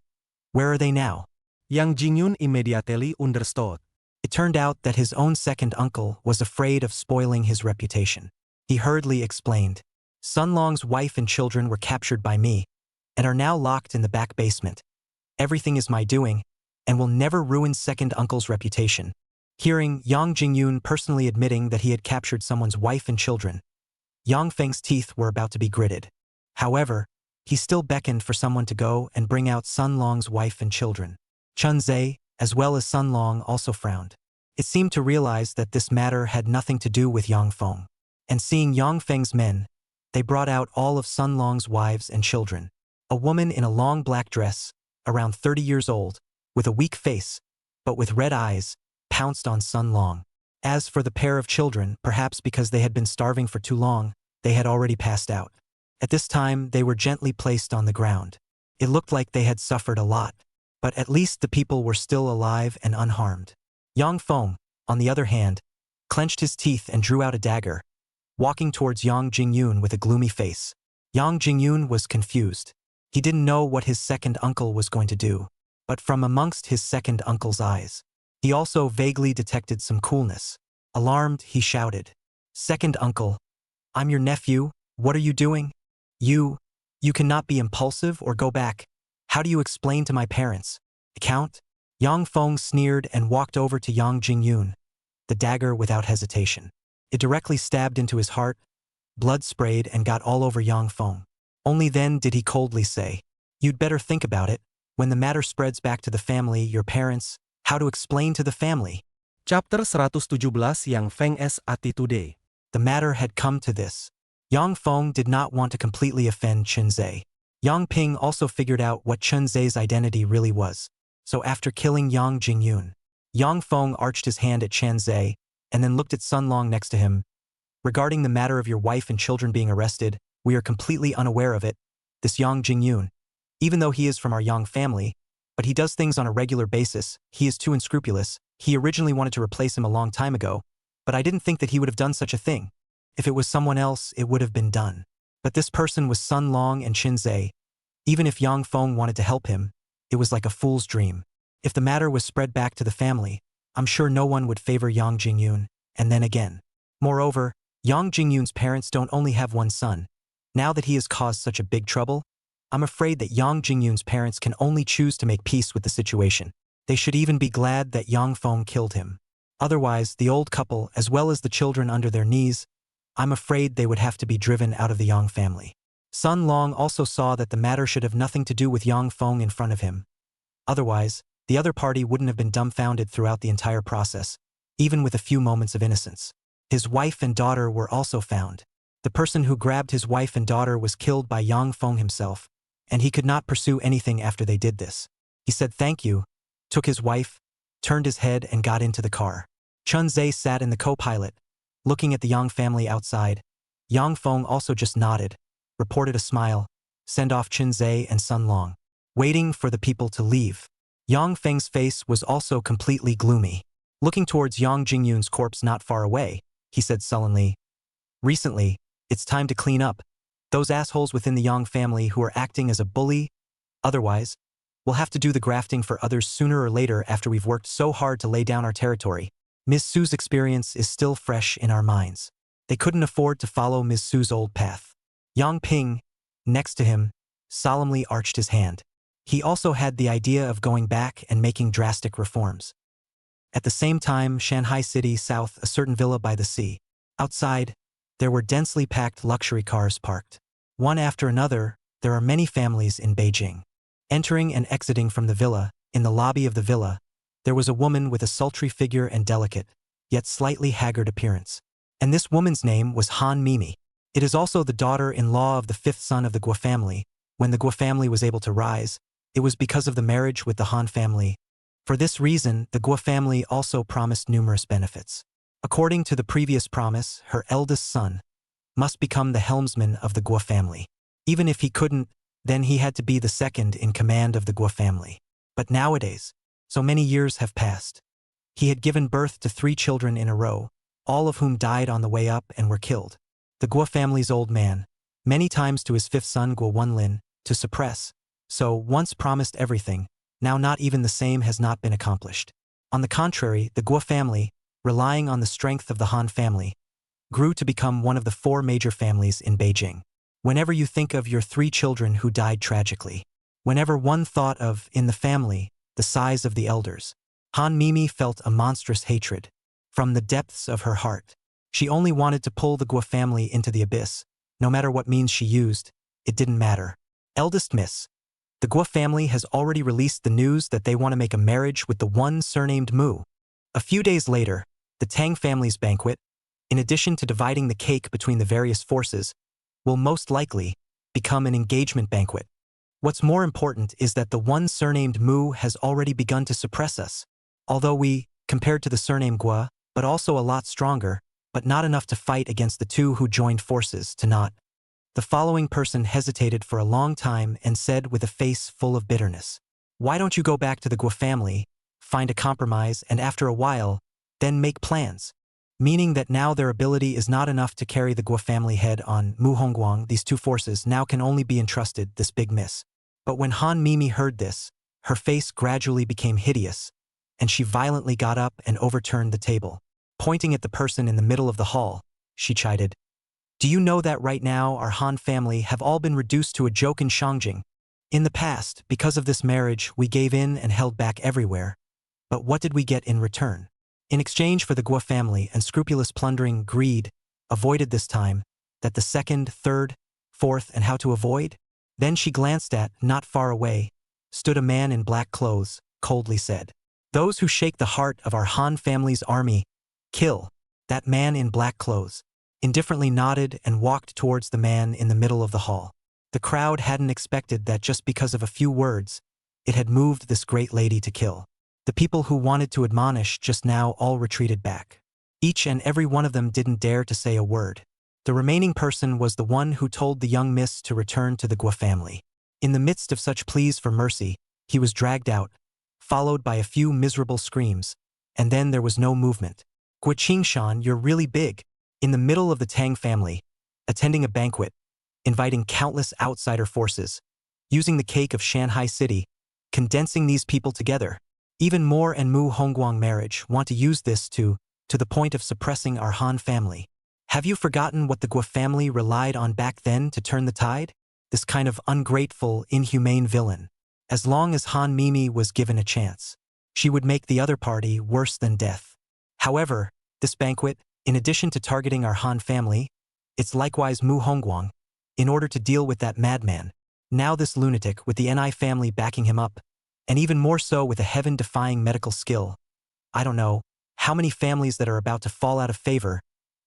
Where are they now? Yang Jingyun immediately understood. It turned out that his own second uncle was afraid of spoiling his reputation. He hurriedly explained, "Sun Long's wife and children were captured by me, and are now locked in the back basement. Everything is my doing, and will never ruin second uncle's reputation." Hearing Yang Jingyun personally admitting that he had captured someone's wife and children, Yang Feng's teeth were about to be gritted. However, he still beckoned for someone to go and bring out Sun Long's wife and children. Chun Ze, as well as Sun Long, also frowned. It seemed to realize that this matter had nothing to do with Yang Feng. And seeing Yang Feng's men, they brought out all of Sun Long's wives and children. A woman in a long black dress, around 30 years old, with a weak face, but with red eyes, pounced on Sun Long. As for the pair of children, perhaps because they had been starving for too long, they had already passed out. At this time, they were gently placed on the ground. It looked like they had suffered a lot, but at least the people were still alive and unharmed. Yang Feng, on the other hand, clenched his teeth and drew out a dagger, walking towards Yang Jingyun with a gloomy face. Yang Jingyun was confused. He didn't know what his second uncle was going to do, but from amongst his second uncle's eyes, he also vaguely detected some coolness. Alarmed, he shouted, "Second uncle, I'm your nephew, what are you doing? You cannot be impulsive or go back. How do you explain to my parents? Count?" Yang Feng sneered and walked over to Yang Jingyun, the dagger without hesitation. It directly stabbed into his heart, blood sprayed and got all over Yang Feng. Only then did he coldly say, "You'd better think about it. When the matter spreads back to the family, your parents, how to explain to the family?" Chapter 117 Yang Feng's Attitude. The matter had come to this. Yang Feng did not want to completely offend Chun Ze. Yang Ping also figured out what Chun Ze's identity really was. So after killing Yang Jingyun, Yang Feng arched his hand at Chun Ze and then looked at Sun Long next to him. "Regarding the matter of your wife and children being arrested, we are completely unaware of it. This Yang Jingyun, even though he is from our Yang family, but he does things on a regular basis, he is too unscrupulous. He originally wanted to replace him a long time ago, but I didn't think that he would have done such a thing. If it was someone else, it would have been done. But this person was Sun Long and Chun Ze. Even if Yang Feng wanted to help him, it was like a fool's dream. If the matter was spread back to the family, I'm sure no one would favor Yang Jingyun, and then again. Moreover, Yang Jingyun's parents don't only have one son. Now that he has caused such a big trouble, I'm afraid that Yang Jingyun's parents can only choose to make peace with the situation. They should even be glad that Yang Feng killed him. Otherwise, the old couple, as well as the children under their knees, I'm afraid they would have to be driven out of the Yang family." Sun Long also saw that the matter should have nothing to do with Yang Feng in front of him. Otherwise, the other party wouldn't have been dumbfounded throughout the entire process, even with a few moments of innocence. His wife and daughter were also found. The person who grabbed his wife and daughter was killed by Yang Feng himself, and he could not pursue anything after they did this. He said thank you, took his wife, turned his head and got into the car. Chun Ze sat in the co-pilot, looking at the Yang family outside. Yang Feng also just nodded, reported a smile, sent off Chun Ze and Sun Long, waiting for the people to leave. Yang Feng's face was also completely gloomy. Looking towards Yang Jingyun's corpse not far away, he said sullenly, "Recently, it's time to clean up those assholes within the Yang family who are acting as a bully. Otherwise, we'll have to do the grafting for others sooner or later after we've worked so hard to lay down our territory." Ms. Su's experience is still fresh in our minds. They couldn't afford to follow Ms. Su's old path. Yang Ping, next to him, solemnly arched his hand. He also had the idea of going back and making drastic reforms. At the same time, Shanghai City South, a certain villa by the sea. Outside, there were densely packed luxury cars parked. One after another, there are many families in Beijing. Entering and exiting from the villa, in the lobby of the villa, there was a woman with a sultry figure and delicate, yet slightly haggard appearance. And this woman's name was Han Mimi. It is also the daughter-in-law of the fifth son of the Guo family. When the Guo family was able to rise, it was because of the marriage with the Han family. For this reason, the Guo family also promised numerous benefits. According to the previous promise, her eldest son must become the helmsman of the Guo family. Even if he couldn't, then he had to be the second in command of the Guo family. But nowadays, so many years have passed. He had given birth to 3 children in a row, all of whom died on the way up and were killed. The Guo family's old man, many times to his fifth son Guo Wenlin, to suppress, so once promised everything, now not even the same has not been accomplished. On the contrary, the Guo family, relying on the strength of the Han family, grew to become one of the 4 major families in Beijing. Whenever you think of your 3 children who died tragically, whenever one thought of, in the family, the size of the elders, Han Mimi felt a monstrous hatred. From the depths of her heart, she only wanted to pull the Guo family into the abyss. No matter what means she used, it didn't matter. Eldest Miss. The Guo family has already released the news that they want to make a marriage with the one surnamed Mu. A few days later, the Tang family's banquet, in addition to dividing the cake between the various forces, will most likely become an engagement banquet. What's more important is that the one surnamed Mu has already begun to suppress us. Although we, compared to the surname Guo, but also a lot stronger, but not enough to fight against the two who joined forces to not. The following person hesitated for a long time and said with a face full of bitterness, "Why don't you go back to the Guo family, find a compromise, and after a while, then make plans?" Meaning that now their ability is not enough to carry the Guo family head on Mu Hongguang. These two forces now can only be entrusted this big miss. But when Han Mimi heard this, her face gradually became hideous, and she violently got up and overturned the table. Pointing at the person in the middle of the hall, she chided, "Do you know that right now our Han family have all been reduced to a joke in Shangjing? In the past, because of this marriage, we gave in and held back everywhere. But what did we get in return? In exchange for the Guo family and scrupulous plundering, greed, avoided this time, that the second, third, fourth, and how to avoid?" Then she glanced at, not far away, stood a man in black clothes, coldly said, "Those who shake the heart of our Han family's army, kill." That man in black clothes indifferently nodded and walked towards the man in the middle of the hall. The crowd hadn't expected that just because of a few words, it had moved this great lady to kill. The people who wanted to admonish just now all retreated back. Each and every one of them didn't dare to say a word. The remaining person was the one who told the young miss to return to the Guo family. In the midst of such pleas for mercy, he was dragged out, followed by a few miserable screams, and then there was no movement. "Guo Qingshan, you're really big." In the middle of the Tang family, attending a banquet, inviting countless outsider forces, using the cake of Shanghai City, condensing these people together. Even more and Mu Hongguang marriage want to use this to the point of suppressing our Han family. Have you forgotten what the Guo family relied on back then to turn the tide? This kind of ungrateful, inhumane villain. As long as Han Mimi was given a chance, she would make the other party worse than death. However, this banquet, in addition to targeting our Han family, it's likewise Mu Hongguang, in order to deal with that madman. Now this lunatic with the Ni family backing him up, and even more so with a heaven-defying medical skill. I don't know how many families that are about to fall out of favor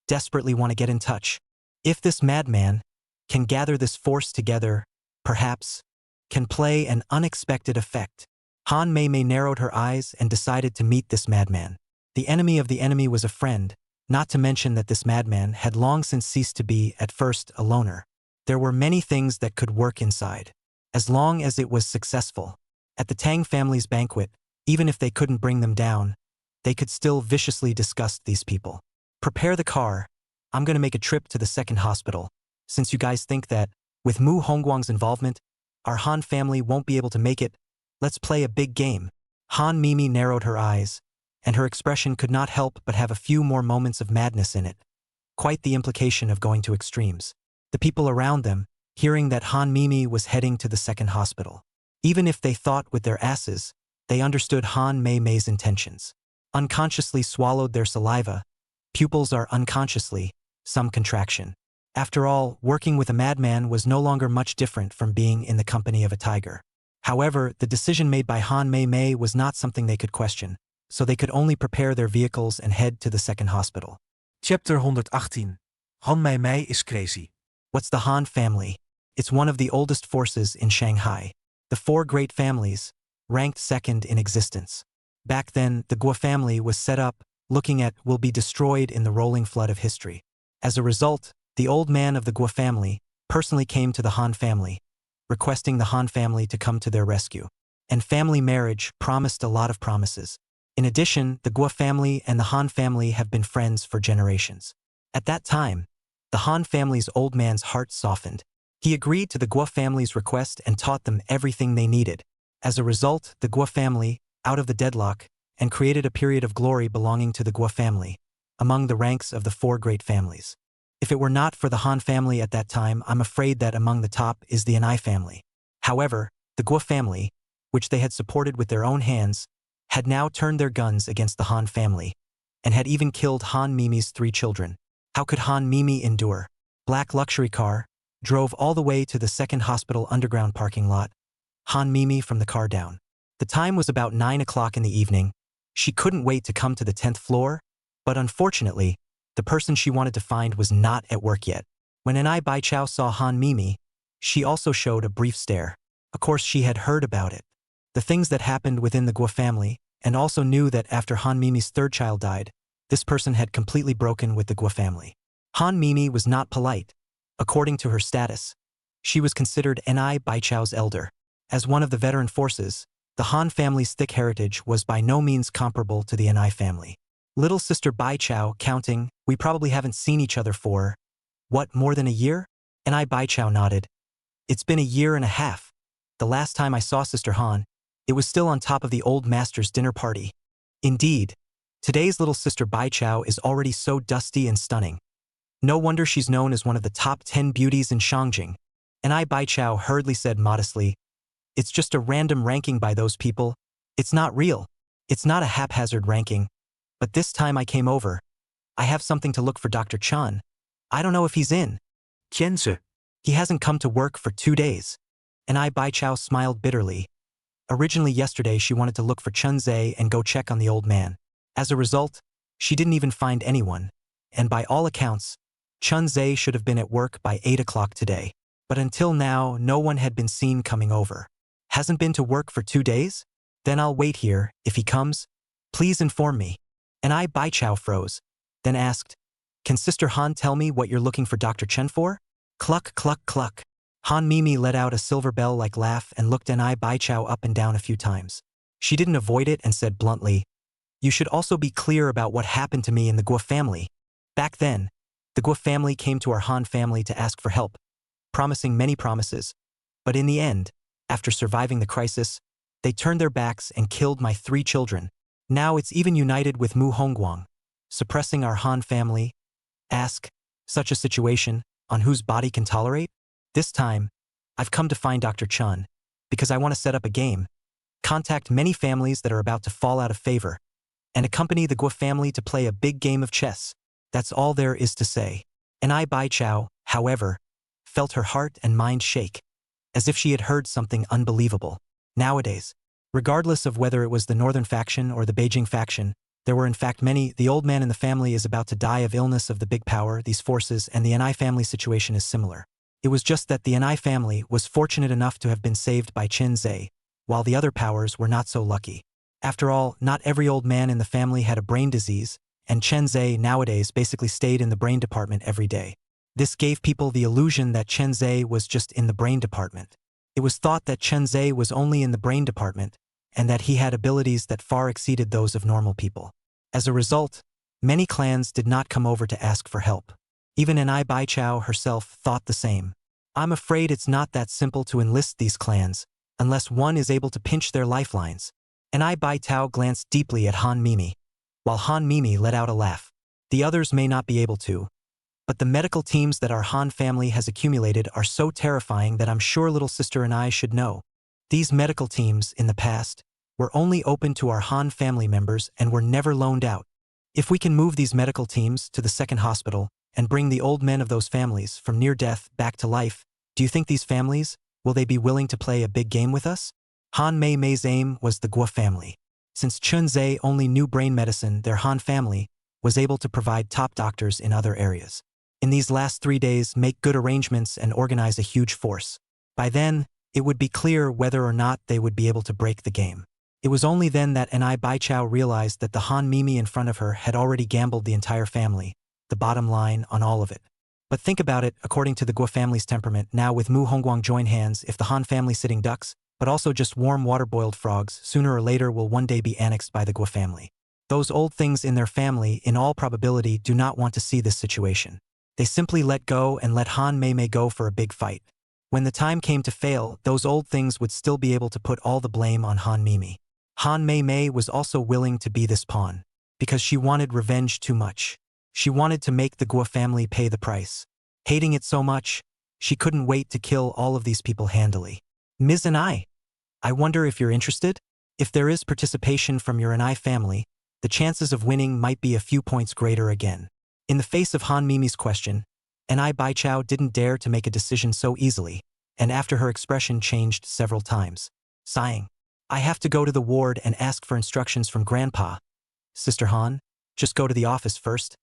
desperately want to get in touch. If this madman can gather this force together, perhaps, can play an unexpected effect. Han Mei narrowed her eyes and decided to meet this madman. The enemy of the enemy was a friend, not to mention that this madman had long since ceased to be, at first, a loner. There were many things that could work inside, as long as it was successful. At the Tang family's banquet, even if they couldn't bring them down, they could still viciously disgust these people. "Prepare the car. I'm going to make a trip to the second hospital. Since you guys think that, with Mu Hongguang's involvement, our Han family won't be able to make it, let's play a big game." Han Mimi narrowed her eyes, and her expression could not help but have a few more moments of madness in it. Quite the implication of going to extremes. The people around them, hearing that Han Mimi was heading to the second hospital. Even if they thought with their asses, they understood Han Mei's intentions. Unconsciously swallowed their saliva. Pupils are unconsciously, some contraction. After all, working with a madman was no longer much different from being in the company of a tiger. However, the decision made by Han Mei was not something they could question, so they could only prepare their vehicles and head to the second hospital. Chapter 118. Han Mei is crazy. What's the Han family? It's one of the oldest forces in Shanghai. The four great families, ranked second in existence. Back then, the Guo family was set up, looking at will be destroyed in the rolling flood of history. As a result, the old man of the Guo family personally came to the Han family, requesting the Han family to come to their rescue. And family marriage promised a lot of promises. In addition, the Guo family and the Han family have been friends for generations. At that time, the Han family's old man's heart softened. He agreed to the Guo family's request and taught them everything they needed. As a result, the Guo family, out of the deadlock, and created a period of glory belonging to the Guo family, among the ranks of the four great families. If it were not for the Han family at that time, I'm afraid that among the top is the Ni family. However, the Guo family, which they had supported with their own hands, had now turned their guns against the Han family, and had even killed Han Mimi's 3 children. How could Han Mimi endure? Black luxury car, drove all the way to the second hospital underground parking lot. Han Mimi from the car down. The time was about 9 o'clock in the evening. She couldn't wait to come to the 10th floor, but unfortunately, the person she wanted to find was not at work yet. When Anai Baichao saw Han Mimi, she also showed a brief stare. Of course, she had heard about it. The things that happened within the Guo family, and also knew that after Han Mimi's 3rd child died, this person had completely broken with the Guo family. Han Mimi was not polite. According to her status, she was considered Anai Baichao's elder. As one of the veteran forces, the Han family's thick heritage was by no means comparable to the Anai family. Little sister Baichao, counting, we probably haven't seen each other for, what, more than a year? Anai Baichao nodded. It's been a year and a half. The last time I saw Sister Han, it was still on top of the old master's dinner party. Indeed, today's little sister Baichao is already so dusty and stunning. No wonder she's known as one of the top 10 beauties in Shangjing. Anai Baichao hurriedly said modestly, it's just a random ranking by those people. It's not real. It's not a haphazard ranking. But this time I came over. I have something to look for Dr. Chun. I don't know if he's in. Chun Ze. He hasn't come to work for 2 days. Anai Baichao smiled bitterly. Originally yesterday she wanted to look for Chun Ze and go check on the old man. As a result, she didn't even find anyone. And by all accounts, Chun Ze should have been at work by 8 o'clock today. But until now, no one had been seen coming over. Hasn't been to work for 2 days? Then I'll wait here. If he comes, please inform me. Anai Baichao froze, then asked, can Sister Han tell me what you're looking for Dr. Chen for? Cluck, cluck, cluck. Han Mimi let out a silver bell-like laugh and looked Anai Baichao up and down a few times. She didn't avoid it and said bluntly, you should also be clear about what happened to me in the Guo family. Back then, the Guo family came to our Han family to ask for help, promising many promises. But in the end, after surviving the crisis, they turned their backs and killed my 3 children. Now it's even united with Mu Hongguang, suppressing our Han family. Ask, such a situation, on whose body can tolerate? This time, I've come to find Dr. Chun, because I want to set up a game, contact many families that are about to fall out of favor, and accompany the Guo family to play a big game of chess. That's all there is to say. Anai Baichao, however, felt her heart and mind shake, as if she had heard something unbelievable. Nowadays, regardless of whether it was the northern faction or the Beijing faction, there were in fact many. The old man in the family is about to die of illness of the big power, these forces, and the Anai family situation is similar. It was just that the Anai family was fortunate enough to have been saved by Chun Ze, while the other powers were not so lucky. After all, not every old man in the family had a brain disease, and Chun Ze nowadays basically stayed in the brain department every day. This gave people the illusion that Chun Ze was just in the brain department. It was thought that Chun Ze was only in the brain department, and that he had abilities that far exceeded those of normal people. As a result, many clans did not come over to ask for help. Even Anai Baichao herself thought the same. I'm afraid it's not that simple to enlist these clans, unless one is able to pinch their lifelines. Anai Baichao glanced deeply at Han Mimi, while Han Mimi let out a laugh. The others may not be able to, but the medical teams that our Han family has accumulated are so terrifying that I'm sure little sister and I should know. These medical teams, in the past, were only open to our Han family members and were never loaned out. If we can move these medical teams to the second hospital and bring the old men of those families from near death back to life, do you think these families, will they be willing to play a big game with us? Han Mei Mei's aim was the Guo family. Since Chun Ze only knew brain medicine, their Han family was able to provide top doctors in other areas. In these last 3 days, make good arrangements and organize a huge force. By then, it would be clear whether or not they would be able to break the game. It was only then that Anai Baichao realized that the Han Mimi in front of her had already gambled the entire family, the bottom line on all of it. But think about it, according to the Guo family's temperament, now with Mu Hongguang join hands, if the Han family sitting ducks, but also just warm water-boiled frogs, sooner or later will one day be annexed by the Guo family. Those old things in their family, in all probability, do not want to see this situation. They simply let go and let Han Mei go for a big fight. When the time came to fail, those old things would still be able to put all the blame on Han Mimi. Han Mei was also willing to be this pawn, because she wanted revenge too much. She wanted to make the Guo family pay the price. Hating it so much, she couldn't wait to kill all of these people handily. Ms. and I wonder if you're interested? If there is participation from your Anai family, the chances of winning might be a few points greater again. In the face of Han Mimi's question, Anai Baichao didn't dare to make a decision so easily, and after her expression changed several times. Sighing, I have to go to the ward and ask for instructions from Grandpa. Sister Han, just go to the office first.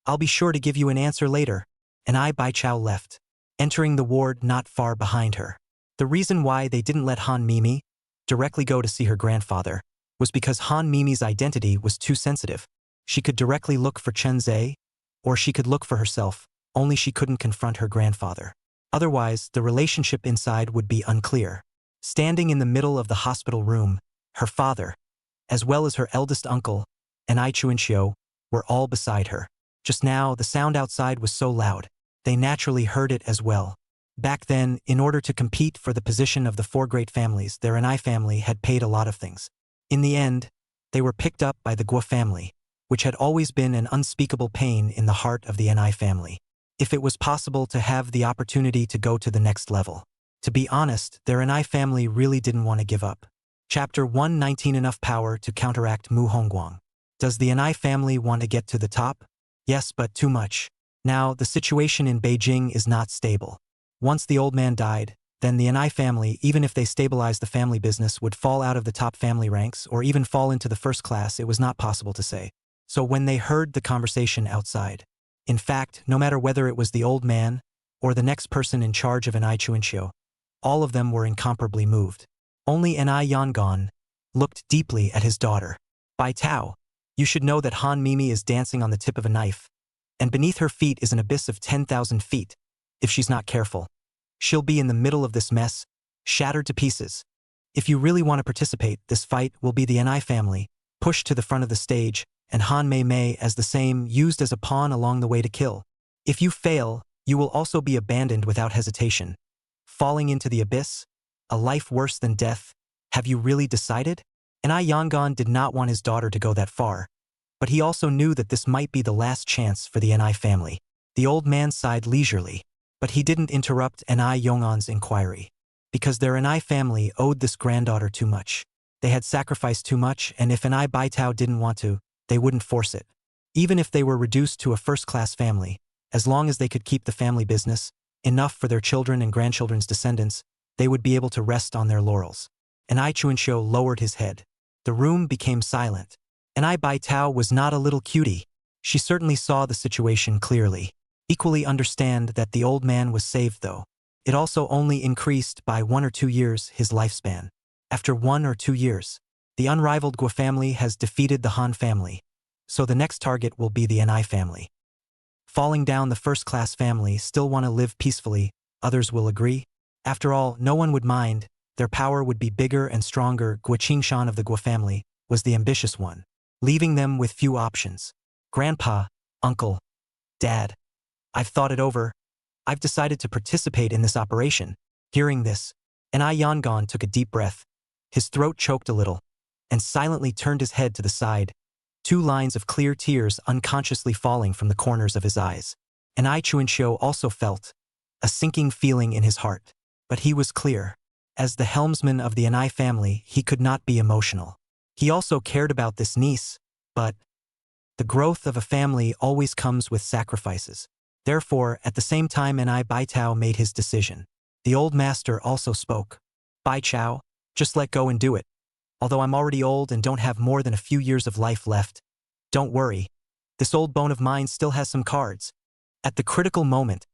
I'll be sure to give you an answer later. Anai Baichao left, entering the ward not far behind her. The reason why they didn't let Han Mimi directly go to see her grandfather was because Han Mimi's identity was too sensitive. She could directly look for Chun Ze, or she could look for herself, only she couldn't confront her grandfather. Otherwise, the relationship inside would be unclear. Standing in the middle of the hospital room, her father, as well as her eldest uncle, and Ai Chuanxiu, were all beside her. Just now, the sound outside was so loud, they naturally heard it as well. Back then, in order to compete for the position of the four great families, their Anai family had paid a lot of things. In the end, they were picked up by the Guo family, which had always been an unspeakable pain in the heart of the Anai family. If it was possible to have the opportunity to go to the next level. To be honest, their Anai family really didn't want to give up. Chapter 119. Enough power to counteract Mu Hongguang. Does the Anai family want to get to the top? Yes, but too much. Now, the situation in Beijing is not stable. Once the old man died, then the Anai family, even if they stabilized the family business, would fall out of the top family ranks or even fall into the first class. It was not possible to say. So when they heard the conversation outside, in fact, no matter whether it was the old man or the next person in charge of Anai Chuanxiu, all of them were incomparably moved. Only Anai Yangon looked deeply at his daughter. Bai Tao, you should know that Han Mimi is dancing on the tip of a knife, and beneath her feet is an abyss of 10,000 feet. If she's not careful, she'll be in the middle of this mess, shattered to pieces. If you really want to participate, this fight will be the Anai family, pushed to the front of the stage, and Han Mei Mei as the same, used as a pawn along the way to kill. If you fail, you will also be abandoned without hesitation. Falling into the abyss? A life worse than death? Have you really decided? Anai Yangon did not want his daughter to go that far, but he also knew that this might be the last chance for the Anai family. The old man sighed leisurely, but he didn't interrupt Anai Yongon's inquiry, because their Anai family owed this granddaughter too much. They had sacrificed too much, and if Anai Baitao didn't want to, they wouldn't force it. Even if they were reduced to a first-class family, as long as they could keep the family business, enough for their children and grandchildren's descendants, they would be able to rest on their laurels. Anai Chuanxiu lowered his head. The room became silent. Anai Baitao was not a little cutie. She certainly saw the situation clearly. Equally understand that the old man was saved though. It also only increased by 1 or 2 years his lifespan. After 1 or 2 years, the unrivaled Guo family has defeated the Han family, so the next target will be the Anai family. Falling down, the first-class family still want to live peacefully, others will agree. After all, no one would mind, their power would be bigger and stronger. Guo Qingshan of the Guo family was the ambitious one, leaving them with few options. Grandpa, uncle, dad, I've thought it over. I've decided to participate in this operation. Hearing this, Anai Yangon took a deep breath. His throat choked a little, and silently turned his head to the side, 2 lines of clear tears unconsciously falling from the corners of his eyes. Anai Chuanxiu also felt a sinking feeling in his heart, but he was clear. As the helmsman of the Anai family, he could not be emotional. He also cared about this niece, but the growth of a family always comes with sacrifices. Therefore, at the same time Anai Baitao made his decision, the old master also spoke. Baichao, just let go and do it. Although I'm already old and don't have more than a few years of life left, don't worry. This old bone of mine still has some cards. At the critical moment,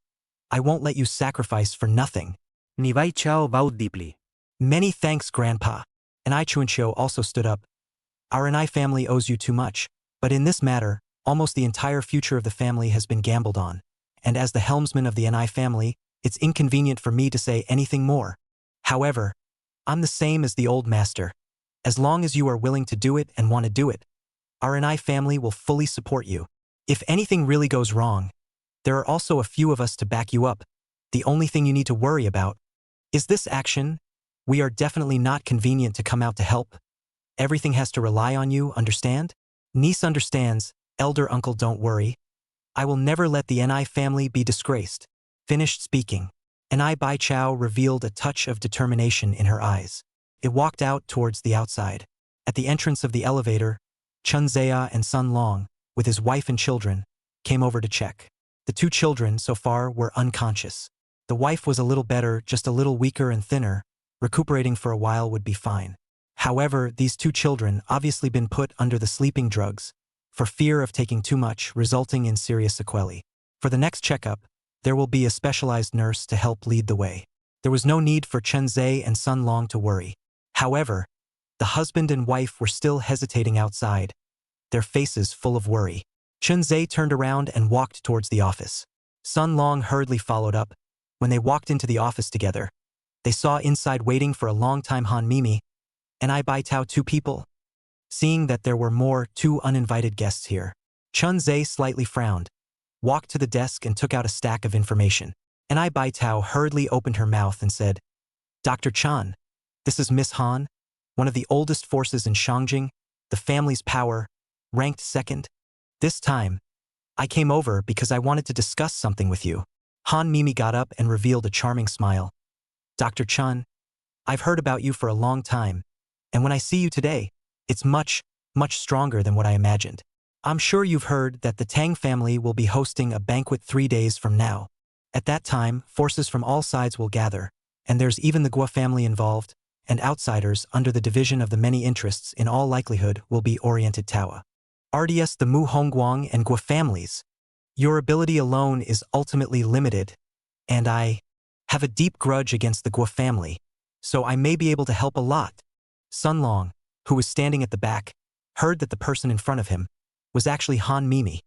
I won't let you sacrifice for nothing. Ni Baichao bowed deeply. Many thanks, Grandpa. Anai Chuanxiu also stood up. Our Anai family owes you too much, but in this matter, almost the entire future of the family has been gambled on, and as the helmsman of the Anai family, it's inconvenient for me to say anything more. However, I'm the same as the old master. As long as you are willing to do it and want to do it, our Anai family will fully support you. If anything really goes wrong, there are also a few of us to back you up. The only thing you need to worry about is this action. We are definitely not convenient to come out to help. Everything has to rely on you, understand? Niece understands. Elder uncle, don't worry. I will never let the Anai family be disgraced. Finished speaking, Anai Baichao revealed a touch of determination in her eyes. It walked out towards the outside. At the entrance of the elevator, Chun Ze and Sun Long, with his wife and children, came over to check. The two children, so far, were unconscious. The wife was a little better, just a little weaker and thinner. Recuperating for a while would be fine. However, these two children obviously been put under the sleeping drugs for fear of taking too much, resulting in serious sequelae. For the next checkup, there will be a specialized nurse to help lead the way. There was no need for Chun Ze and Sun Long to worry. However, the husband and wife were still hesitating outside, their faces full of worry. Chun Ze turned around and walked towards the office. Sun Long hurriedly followed up. When they walked into the office together, they saw inside waiting for a long time Han Mimi and I Bai Tao, two people. Seeing that there were two uninvited guests here, Chun Ze slightly frowned, walked to the desk and took out a stack of information. And I Bai Tao hurriedly opened her mouth and said, "Dr. Chan, this is Miss Han, one of the oldest forces in Shangjing, the family's power, ranked second. This time, I came over because I wanted to discuss something with you." Han Mimi got up and revealed a charming smile. "Dr. Chun, I've heard about you for a long time, and when I see you today, it's much stronger than what I imagined. I'm sure you've heard that the Tang family will be hosting a banquet 3 days from now. At that time, forces from all sides will gather, and there's even the Guo family involved, and outsiders under the division of the many interests in all likelihood will be oriented Taoa. RDS the Mu Hongguang and Guo families. Your ability alone is ultimately limited, and I have a deep grudge against the Guo family, so I may be able to help a lot." Sun Long, who was standing at the back, heard that the person in front of him was actually Han Mimi,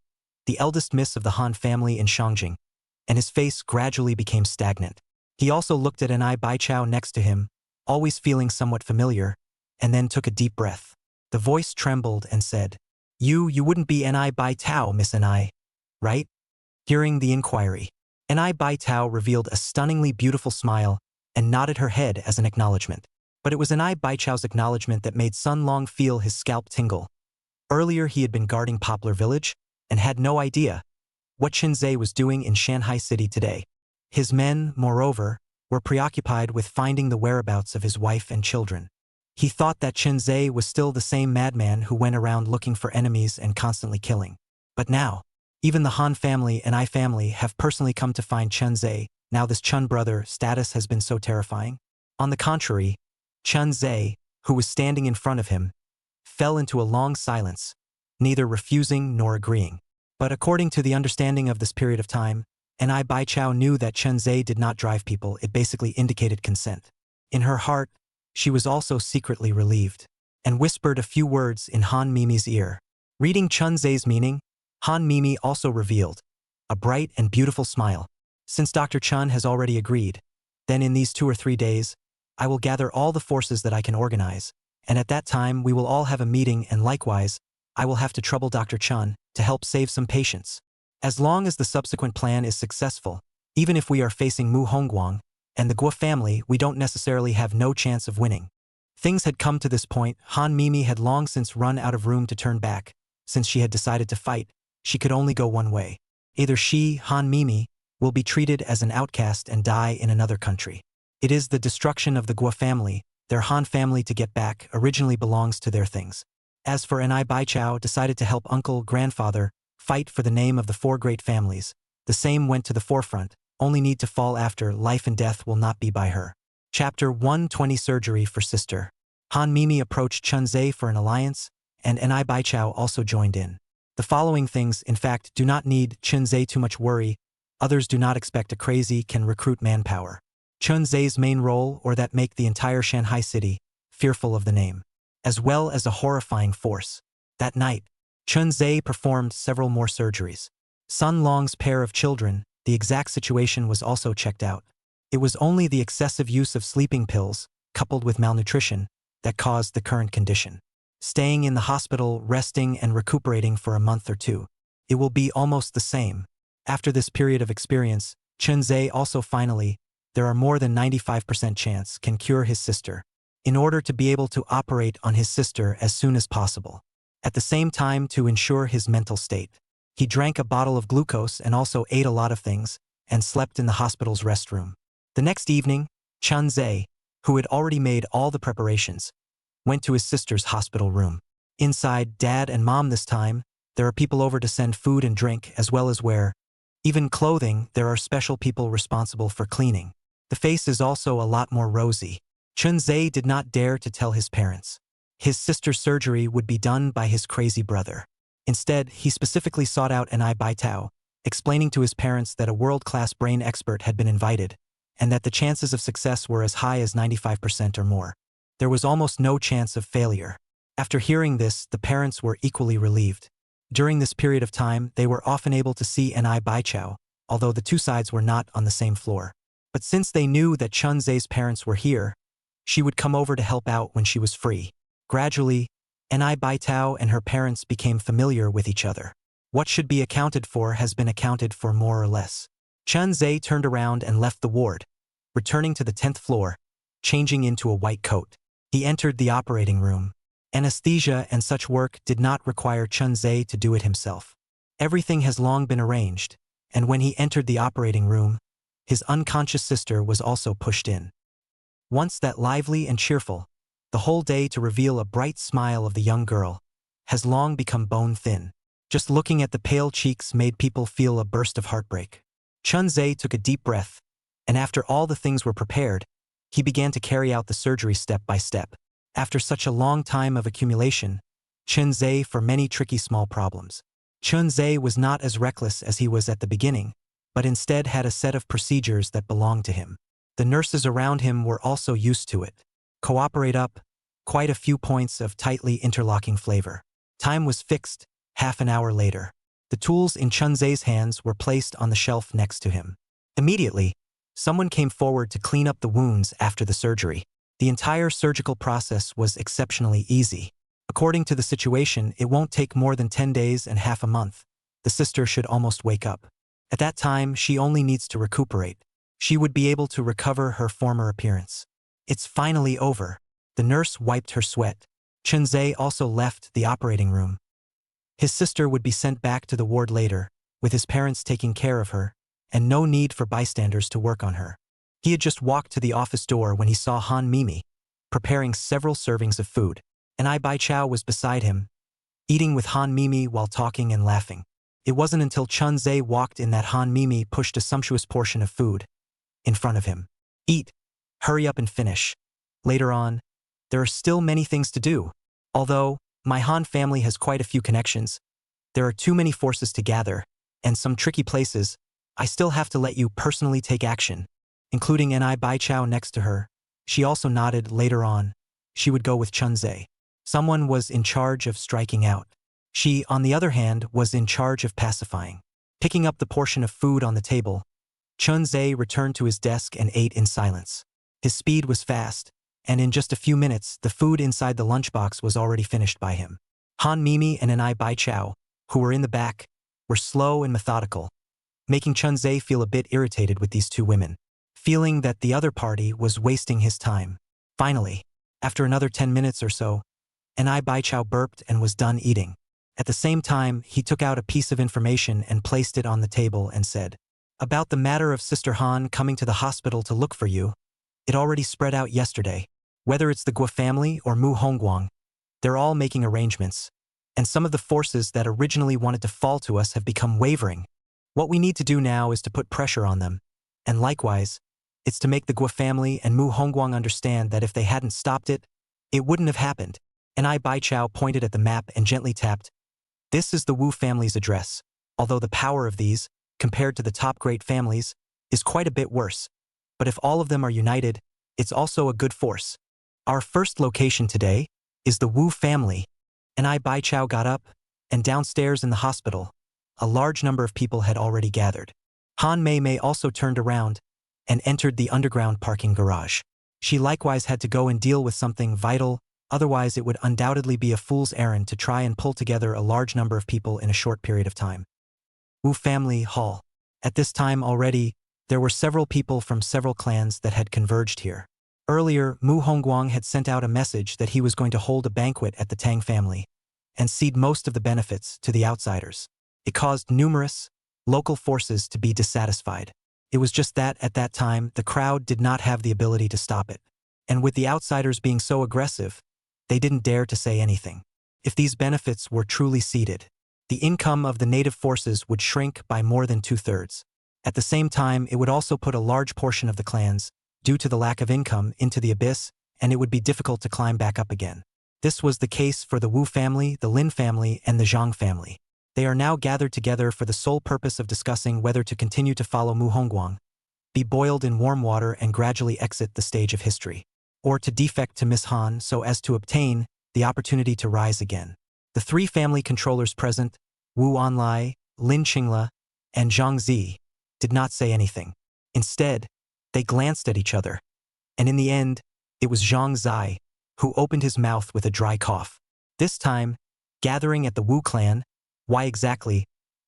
the eldest miss of the Han family in Shangjing, and his face gradually became stagnant. He also looked at An I Bai Chao next to him, always feeling somewhat familiar, and then took a deep breath. The voice trembled and said, You wouldn't be An I Bai Tao, Miss An I, right?" Hearing the inquiry, An I Bai Tao revealed a stunningly beautiful smile and nodded her head as an acknowledgement. But it was An I Bai Chao's acknowledgement that made Sun Long feel his scalp tingle. Earlier he had been guarding Poplar Village and had no idea what Chun Ze was doing in Shanghai City today. His men, moreover, were preoccupied with finding the whereabouts of his wife and children. He thought that Chun Ze was still the same madman who went around looking for enemies and constantly killing. But now, even the Han family and I family have personally come to find Chun Ze. Now this Chun brother status has been so terrifying. On the contrary, Chun Ze, who was standing in front of him, fell into a long silence, neither refusing nor agreeing. But according to the understanding of this period of time, An I Bai Chao knew that Chun Ze did not drive people. It basically indicated consent. In her heart, she was also secretly relieved, and whispered a few words in Han Mimi's ear. Reading Chun Ze's meaning, Han Mimi also revealed a bright and beautiful smile. "Since Dr. Chun has already agreed, then in these 2 or 3 days, I will gather all the forces that I can organize, and at that time we will all have a meeting, and likewise, I will have to trouble Dr. Chun to help save some patients. As long as the subsequent plan is successful, even if we are facing Mu Hongguang and the Guo family, we don't necessarily have no chance of winning." Things had come to this point. Han Mimi had long since run out of room to turn back. Since she had decided to fight, she could only go one way. Either she, Han Mimi, will be treated as an outcast and die in another country. It is the destruction of the Guo family, their Han family to get back, originally belongs to their things. As for An I Bai Chao, decided to help uncle, grandfather, fight for the name of the 4 great families. The same went to the forefront, only need to fall after, life and death will not be by her. Chapter 120 Surgery for Sister. Han Mimi approached Chun Ze for an alliance, and An I Bai Chao also joined in. The following things, in fact, do not need Chun Ze too much worry. Others do not expect a crazy can recruit manpower. Chun Ze's main role, or that make the entire Shanghai city fearful of the name, as well as a horrifying force. That night, Chun Ze performed several more surgeries. Sun Long's pair of children, the exact situation was also checked out. It was only the excessive use of sleeping pills, coupled with malnutrition, that caused the current condition. Staying in the hospital, resting and recuperating for a month or 2. It will be almost the same. After this period of experience, Chun Ze also finally, there are more than 95% chance, can cure his sister, in order to be able to operate on his sister as soon as possible. At the same time, to ensure his mental state, he drank a bottle of glucose and also ate a lot of things, and slept in the hospital's restroom. The next evening, Chun Ze, who had already made all the preparations, went to his sister's hospital room. Inside, Dad and Mom this time, there are people over to send food and drink as well as wear. Even clothing, there are special people responsible for cleaning. The face is also a lot more rosy. Chun Ze did not dare to tell his parents. His sister's surgery would be done by his crazy brother. Instead, he specifically sought out An Bai Tao, explaining to his parents that a world-class brain expert had been invited, and that the chances of success were as high as 95% or more. There was almost no chance of failure. After hearing this, the parents were equally relieved. During this period of time, they were often able to see An Bai Tao, although the two sides were not on the same floor. But since they knew that Chun Ze's parents were here, she would come over to help out when she was free. Gradually, An Bai Tao and her parents became familiar with each other. What should be accounted for has been accounted for more or less. Chun Ze turned around and left the ward, returning to the 10th floor, changing into a white coat. He entered the operating room. Anesthesia and such work did not require Chun Ze to do it himself. Everything has long been arranged, and when he entered the operating room, his unconscious sister was also pushed in. Once that lively and cheerful, the whole day to reveal a bright smile of the young girl, has long become bone-thin. Just looking at the pale cheeks made people feel a burst of heartbreak. Chun Ze took a deep breath, and after all the things were prepared, he began to carry out the surgery step by step. After such a long time of accumulation, Chun Ze for many tricky small problems. Chun Ze was not as reckless as he was at the beginning, but instead had a set of procedures that belonged to him. The nurses around him were also used to it. Cooperate up, quite a few points of tightly interlocking flavor. Time was fixed, half an hour later. The tools in Chun Ze's hands were placed on the shelf next to him. Immediately, someone came forward to clean up the wounds after the surgery. The entire surgical process was exceptionally easy. According to the situation, it won't take more than 10 days and half a month. The sister should almost wake up. At that time, she only needs to recuperate. She would be able to recover her former appearance. It's finally over. The nurse wiped her sweat. Chun Ze also left the operating room. His sister would be sent back to the ward later, with his parents taking care of her, and no need for bystanders to work on her. He had just walked to the office door when he saw Han Mimi, preparing several servings of food. An Bai Tao was beside him, eating with Han Mimi while talking and laughing. It wasn't until Chun Ze walked in that Han Mimi pushed a sumptuous portion of food in front of him. Eat, hurry up and finish. Later on, there are still many things to do. Although, my Han family has quite a few connections, there are too many forces to gather, and some tricky places, I still have to let you personally take action. Including An Bai Tao next to her, she also nodded. Later on, she would go with Chun Ze. Someone was in charge of striking out. She, on the other hand, was in charge of pacifying. Picking up the portion of food on the table, Chun Ze returned to his desk and ate in silence. His speed was fast, and in just a few minutes, the food inside the lunchbox was already finished by him. Han Mimi and An Bai Tao, who were in the back, were slow and methodical, making Chun Ze feel a bit irritated with these two women, feeling that the other party was wasting his time. Finally, after another 10 minutes or so, An Bai Tao burped and was done eating. At the same time, he took out a piece of information and placed it on the table and said, "About the matter of Sister Han coming to the hospital to look for you, it already spread out yesterday. Whether it's the Guo family or Mu Hongguang, they're all making arrangements, and some of the forces that originally wanted to fall to us have become wavering. What we need to do now is to put pressure on them, and likewise, it's to make the Guo family and Mu Hongguang understand that if they hadn't stopped it, it wouldn't have happened." An Bai Tao pointed at the map and gently tapped, "This is the Wu family's address, although the power of these, compared to the top great families, is quite a bit worse. But if all of them are united, it's also a good force. Our first location today is the Wu family." An Bai Tao got up, and downstairs in the hospital, a large number of people had already gathered. Han Mei also turned around and entered the underground parking garage. She likewise had to go and deal with something vital, otherwise it would undoubtedly be a fool's errand to try and pull together a large number of people in a short period of time. Wu Family Hall. At this time already, there were several people from several clans that had converged here. Earlier, Mu Hongguang had sent out a message that he was going to hold a banquet at the Tang family and cede most of the benefits to the outsiders. It caused numerous local forces to be dissatisfied. It was just that, at that time, the crowd did not have the ability to stop it. And with the outsiders being so aggressive, They didn't dare to say anything. If these benefits were truly ceded, the income of the native forces would shrink by more than 2/3. At the same time, it would also put a large portion of the clans, due to the lack of income, into the abyss, and it would be difficult to climb back up again. This was the case for the Wu family, the Lin family, and the Zhang family. They are now gathered together for the sole purpose of discussing whether to continue to follow Mu Hongguang, be boiled in warm water and gradually exit the stage of history, or to defect to Miss Han so as to obtain the opportunity to rise again. The three family controllers present, Wu Anlai, Lin Qingla, and Zhang Ze, did not say anything. Instead, they glanced at each other, and in the end, it was Zhang Zai who opened his mouth with a dry cough. This time, gathering at the Wu clan, why exactly?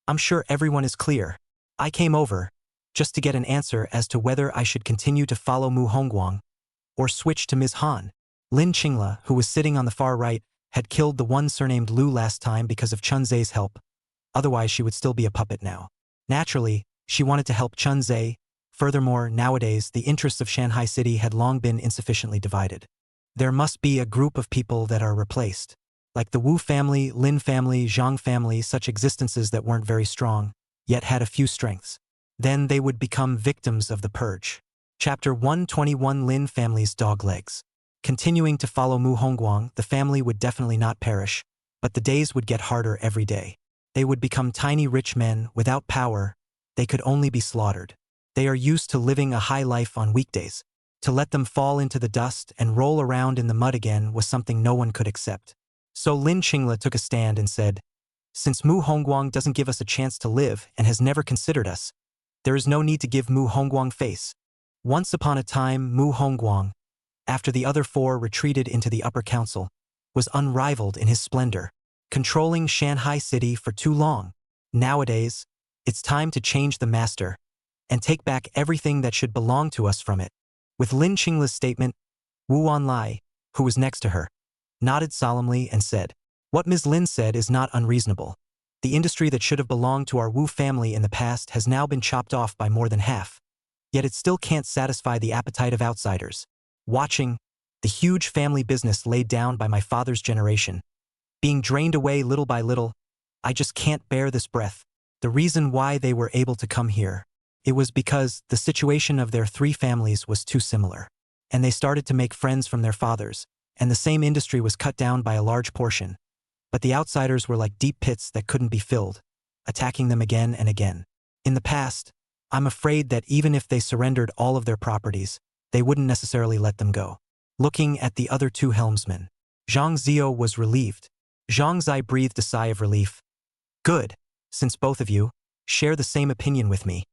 I'm sure everyone is clear. I came over just to get an answer as to whether I should continue to follow Mu Hongguang or switch to Ms. Han. Lin Qingla, who was sitting on the far right, had killed the one surnamed Lu last time because of Chun Ze's help. Otherwise, she would still be a puppet now. Naturally, she wanted to help Chun Ze. Furthermore, nowadays, the interests of Shanghai City had long been insufficiently divided. There must be a group of people that are replaced. Like the Wu family, Lin family, Zhang family, such existences that weren't very strong, yet had a few strengths. Then they would become victims of the purge. Chapter 121 Lin family's dog legs. Continuing to follow Mu Hongguang, the family would definitely not perish, but the days would get harder every day. They would become tiny rich men without power. They could only be slaughtered. They are used to living a high life on weekdays. To let them fall into the dust and roll around in the mud again was something no one could accept. So Lin Qingla took a stand and said, "Since Mu Hongguang doesn't give us a chance to live and has never considered us, there is no need to give Mu Hongguang face." Once upon a time, Mu Hongguang, after the other four retreated into the upper council, was unrivaled in his splendor, controlling Shanghai City for too long. Nowadays, it's time to change the master and take back everything that should belong to us from it. With Lin Qingla's statement, Wu Anlai, who was next to her, nodded solemnly and said, "What Ms. Lin said is not unreasonable. The industry that should have belonged to our Wu family in the past has now been chopped off by more than half. Yet it still can't satisfy the appetite of outsiders. Watching the huge family business laid down by my father's generation being drained away little by little, I just can't bear this breath." The reason why they were able to come here, it was because the situation of their three families was too similar, and they started to make friends from their fathers, and the same industry was cut down by a large portion. But the outsiders were like deep pits that couldn't be filled, attacking them again and again. In the past, I'm afraid that even if they surrendered all of their properties, they wouldn't necessarily let them go. Looking at the other two helmsmen, Zhang Zio was relieved. Zhang Zai breathed a sigh of relief. "Good, since both of you share the same opinion with me.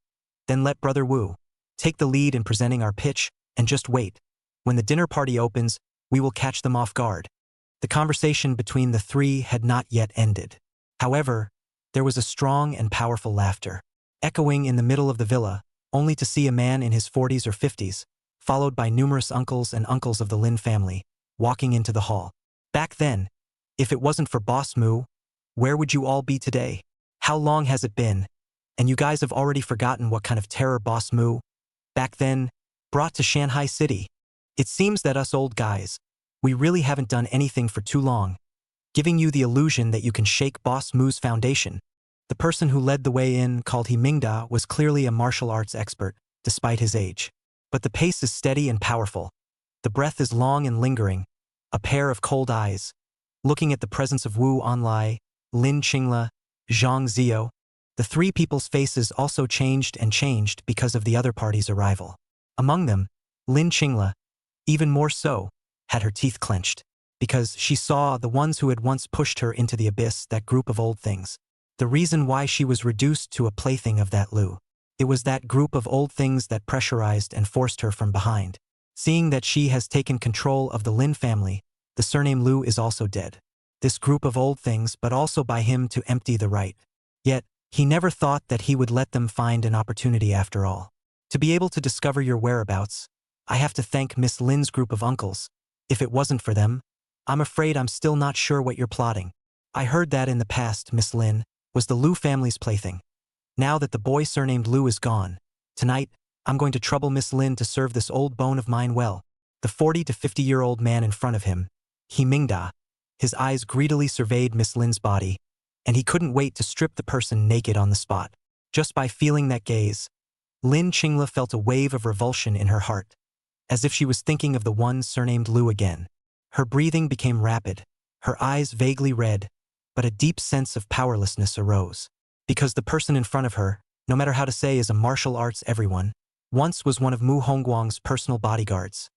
Then let Brother Wu take the lead in presenting our pitch, and just wait. When the dinner party opens, we will catch them off guard." The conversation between the three had not yet ended. However, there was a strong and powerful laughter, echoing in the middle of the villa, only to see a man in his 40s or 50s, followed by numerous uncles and uncles of the Lin family, walking into the hall. Back then, if it wasn't for Boss Mu, where would you all be today? How long has it been? And you guys have already forgotten what kind of terror Boss Mu, back then, brought to Shanghai City. It seems that us old guys, we really haven't done anything for too long, giving you the illusion that you can shake Boss Mu's foundation. The person who led the way in, called he Mingda, was clearly a martial arts expert, despite his age. But the pace is steady and powerful. The breath is long and lingering, a pair of cold eyes. Looking at the presence of Wu Anlai, Lin Qingla, Zhang Zio, the three people's faces also changed and changed because of the other party's arrival. Among them, Lin Qingla, even more so, had her teeth clenched, because she saw the ones who had once pushed her into the abyss, that group of old things. The reason why she was reduced to a plaything of that Lu. It was that group of old things that pressurized and forced her from behind. Seeing that she has taken control of the Lin family, the surname Lu is also dead. This group of old things, but also by him to empty the right. Yet, he never thought that he would let them find an opportunity after all. To be able to discover your whereabouts, I have to thank Miss Lin's group of uncles. If it wasn't for them, I'm afraid I'm still not sure what you're plotting. I heard that in the past Miss Lin was the Lu family's plaything. Now that the boy surnamed Lu is gone, tonight, I'm going to trouble Miss Lin to serve this old bone of mine well. The 40 to 50-year-old man in front of him, He Mingda. His eyes greedily surveyed Miss Lin's body, and he couldn't wait to strip the person naked on the spot. Just by feeling that gaze, Lin Qingla felt a wave of revulsion in her heart, as if she was thinking of the one surnamed Lu again. Her breathing became rapid, her eyes vaguely red, but a deep sense of powerlessness arose. Because the person in front of her, no matter how to say, is a martial arts everyone, once was one of Mu Hongguang's personal bodyguards.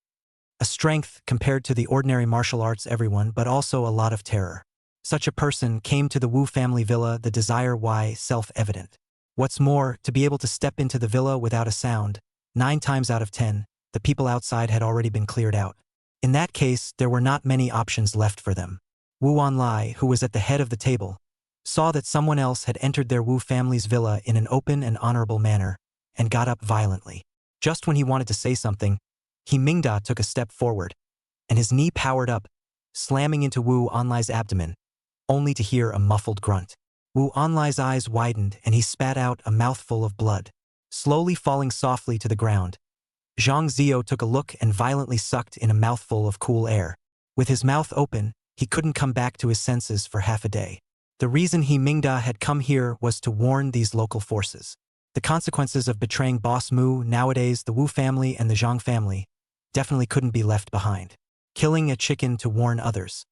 A strength compared to the ordinary martial arts everyone, but also a lot of terror. Such a person came to the Wu family villa, the desire why self-evident. What's more, to be able to step into the villa without a sound, 9 times out of 10, the people outside had already been cleared out. In that case, there were not many options left for them. Wu Wanlai, who was at the head of the table, saw that someone else had entered their Wu family's villa in an open and honorable manner, and got up violently. Just when he wanted to say something, He Mingda took a step forward, and his knee powered up, slamming into Wu Anlai's abdomen, only to hear a muffled grunt. Wu Anlai's eyes widened and he spat out a mouthful of blood, slowly falling softly to the ground. Zhang Zio took a look and violently sucked in a mouthful of cool air. With his mouth open, he couldn't come back to his senses for half a day. The reason He Mingda had come here was to warn these local forces. The consequences of betraying Boss Mu, nowadays the Wu family and the Zhang family, definitely couldn't be left behind. Killing a chicken to warn others.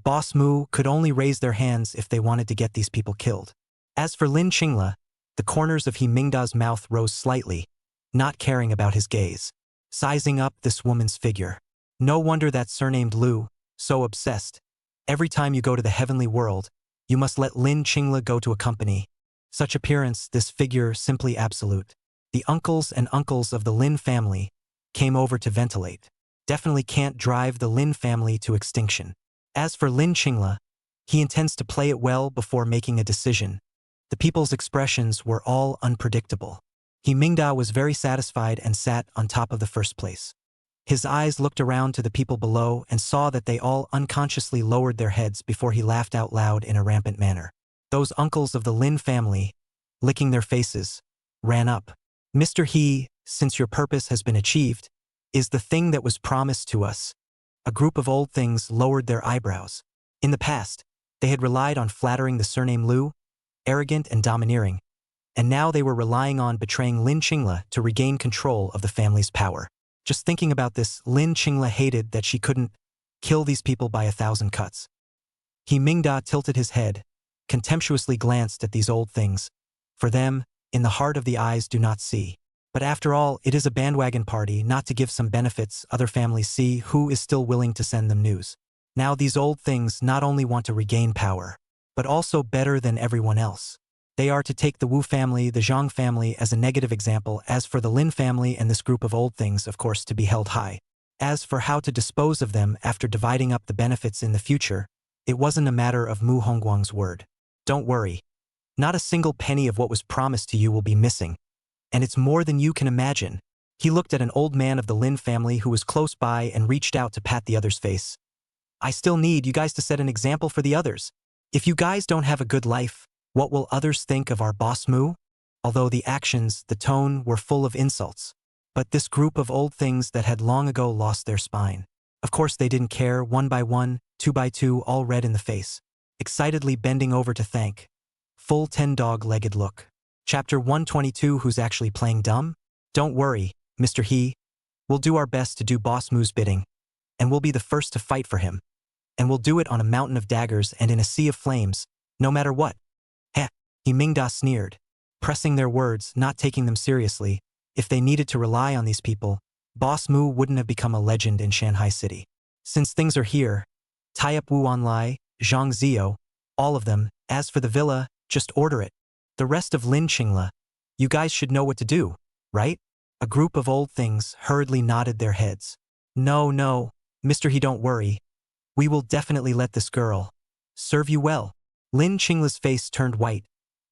Boss Mu could only raise their hands if they wanted to get these people killed. As for Lin Qingla, the corners of He Mingda's mouth rose slightly, not caring about his gaze, sizing up this woman's figure. No wonder that surnamed Lu, so obsessed. Every time you go to the heavenly world, you must let Lin Qingla go to accompany. Such appearance, this figure simply absolute. The uncles and uncles of the Lin family came over to ventilate. Definitely can't drive the Lin family to extinction. As for Lin Qingla, he intends to play it well before making a decision. The people's expressions were all unpredictable. He Mingda was very satisfied and sat on top of the first place. His eyes looked around to the people below and saw that they all unconsciously lowered their heads before he laughed out loud in a rampant manner. Those uncles of the Lin family, licking their faces, ran up. Mr. He, since your purpose has been achieved, is the thing that was promised to us. A group of old things lowered their eyebrows. In the past, they had relied on flattering the surname Lu, arrogant and domineering, and now they were relying on betraying Lin Qingla to regain control of the family's power. Just thinking about this, Lin Qingla hated that she couldn't kill these people by 1,000 cuts. He Mingda tilted his head, contemptuously glanced at these old things. For them, in the heart of the eyes do not see. But after all, it is a bandwagon party, not to give some benefits other families see. Who is still willing to send them news? Now these old things not only want to regain power, but also better than everyone else. They are to take the Wu family, the Zhang family as a negative example. As for the Lin family and this group of old things, of course, to be held high. As for how to dispose of them after dividing up the benefits in the future, it wasn't a matter of Mu Hongguang's word. Don't worry. Not a single penny of what was promised to you will be missing. And it's more than you can imagine. He looked at an old man of the Lin family who was close by and reached out to pat the other's face. I still need you guys to set an example for the others. If you guys don't have a good life, what will others think of our boss Mu? Although the actions, the tone were full of insults. But this group of old things that had long ago lost their spine. Of course they didn't care, 1 by 1, 2 by 2, all red in the face. Excitedly bending over to thank. Full 10 dog-legged look. Chapter 122. Who's actually playing dumb? Don't worry, Mr. He. We'll do our best to do Boss Mu's bidding. And we'll be the first to fight for him. And we'll do it on a mountain of daggers and in a sea of flames, no matter what. Heh, He Mingda sneered, pressing their words, not taking them seriously. If they needed to rely on these people, Boss Mu wouldn't have become a legend in Shanghai City. Since things are here, tie up Wu Wanlai, Zhang Zio, all of them. As for the villa, just order it. The rest of Lin Qingla, you guys should know what to do, right? A group of old things hurriedly nodded their heads. No, Mr. He, don't worry. We will definitely let this girl serve you well. Lin Qingla's face turned white.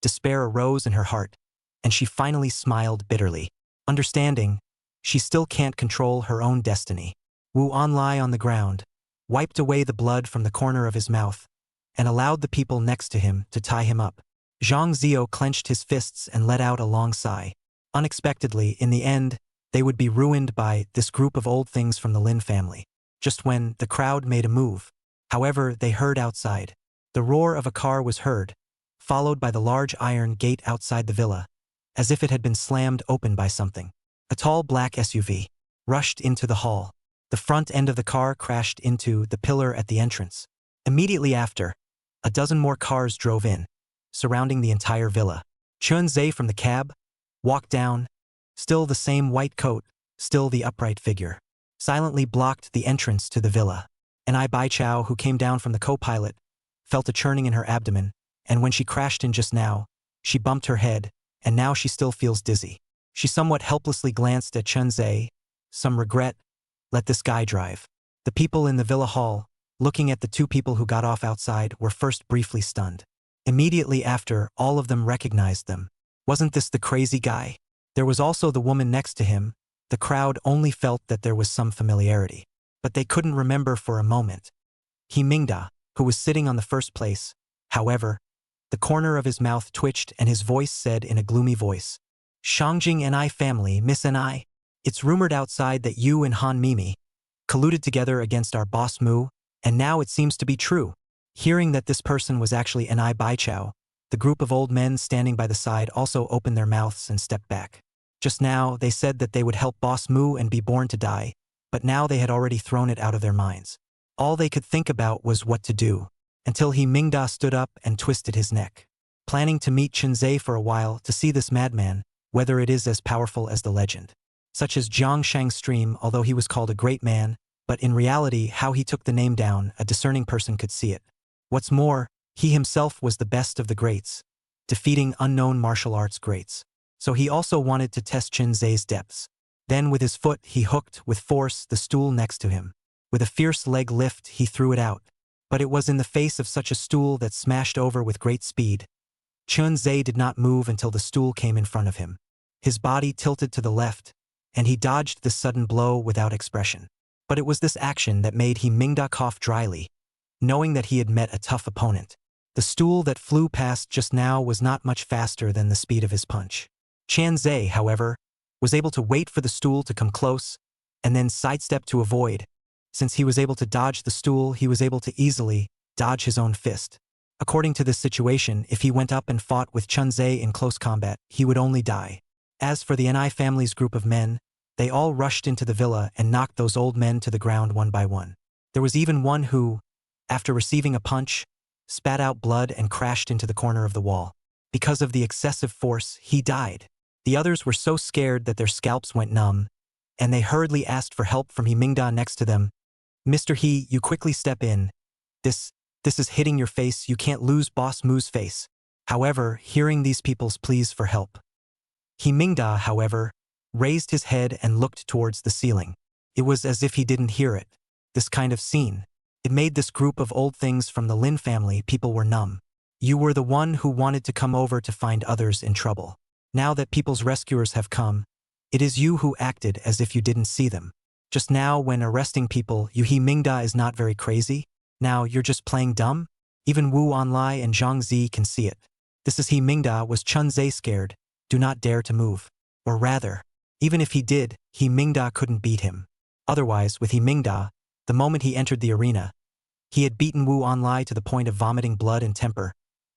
Despair arose in her heart, and she finally smiled bitterly. Understanding, she still can't control her own destiny. Wu Anlai on the ground, wiped away the blood from the corner of his mouth, and allowed the people next to him to tie him up. Zhang Zio clenched his fists and let out a long sigh. Unexpectedly, in the end, they would be ruined by this group of old things from the Lin family. Just when the crowd made a move, However, they heard outside. The roar of a car was heard, followed by the large iron gate outside the villa, as if it had been slammed open by something. A tall black SUV rushed into the hall. The front end of the car crashed into the pillar at the entrance. Immediately after, a dozen more cars drove in, surrounding the entire villa. Chun Ze from the cab walked down, still the same white coat, still the upright figure. Silently blocked the entrance to the villa. And I Bai Chow, who came down from the co-pilot, felt a churning in her abdomen, and when she crashed in just now, she bumped her head, and now she still feels dizzy. She somewhat helplessly glanced at Chun Ze. Some regret. Let this guy drive. The people in the villa hall, looking at the two people who got off outside, were first briefly stunned. Immediately after, all of them recognized them. Wasn't this the crazy guy? There was also the woman next to him. The crowd only felt that there was some familiarity, but they couldn't remember for a moment. He Mingda, who was sitting on the first place. However, the corner of his mouth twitched and his voice said in a gloomy voice, "Shangjing and I family, Miss and I. It's rumored outside that you and Han Mimi colluded together against our boss Mu, and now it seems to be true." Hearing that this person was actually an I Bai Chow, the group of old men standing by the side also opened their mouths and stepped back. Just now, they said that they would help boss Mu and be born to die, but now they had already thrown it out of their minds. All they could think about was what to do, until he Mingda stood up and twisted his neck, planning to meet Chun Ze for a while to see this madman, whether it is as powerful as the legend. Such as Jiang Shang's stream, although he was called a great man, but in reality how he took the name down, a discerning person could see it. What's more, he himself was the best of the greats, defeating unknown martial arts greats. So he also wanted to test Chun Ze's depths. Then with his foot he hooked with force the stool next to him. With a fierce leg lift he threw it out. But it was in the face of such a stool that smashed over with great speed. Chun Ze did not move until the stool came in front of him. His body tilted to the left, and he dodged this sudden blow without expression. But it was this action that made he Mingda cough dryly, knowing that he had met a tough opponent. The stool that flew past just now was not much faster than the speed of his punch. Chun Ze, however, was able to wait for the stool to come close, and then sidestep to avoid. Since he was able to dodge the stool, he was able to easily dodge his own fist. According to this situation, if he went up and fought with Chun Ze in close combat, he would only die. As for the Ni family's group of men, they all rushed into the villa and knocked those old men to the ground one by one. There was even one who, after receiving a punch, spat out blood and crashed into the corner of the wall. Because of the excessive force, he died. The others were so scared that their scalps went numb, and they hurriedly asked for help from He Mingda next to them. "Mr. He, you quickly step in. This is hitting your face, you can't lose Boss Mu's face." However, hearing these people's pleas for help, He Mingda, however, raised his head and looked towards the ceiling. It was as if he didn't hear it. This kind of scene. It made this group of old things from the Lin family people were numb. You were the one who wanted to come over to find others in trouble. Now that people's rescuers have come, it is you who acted as if you didn't see them. Just now when arresting people, you He Mingda is not very crazy. Now you're just playing dumb? Even Wu Anlai and Zhang Zi can see it. This is He Mingda. Was Chun Ze scared? Do not dare to move. Or rather, even if he did, He Mingda couldn't beat him. Otherwise, with He Mingda, the moment he entered the arena, he had beaten Wu Anlai to the point of vomiting blood and temper,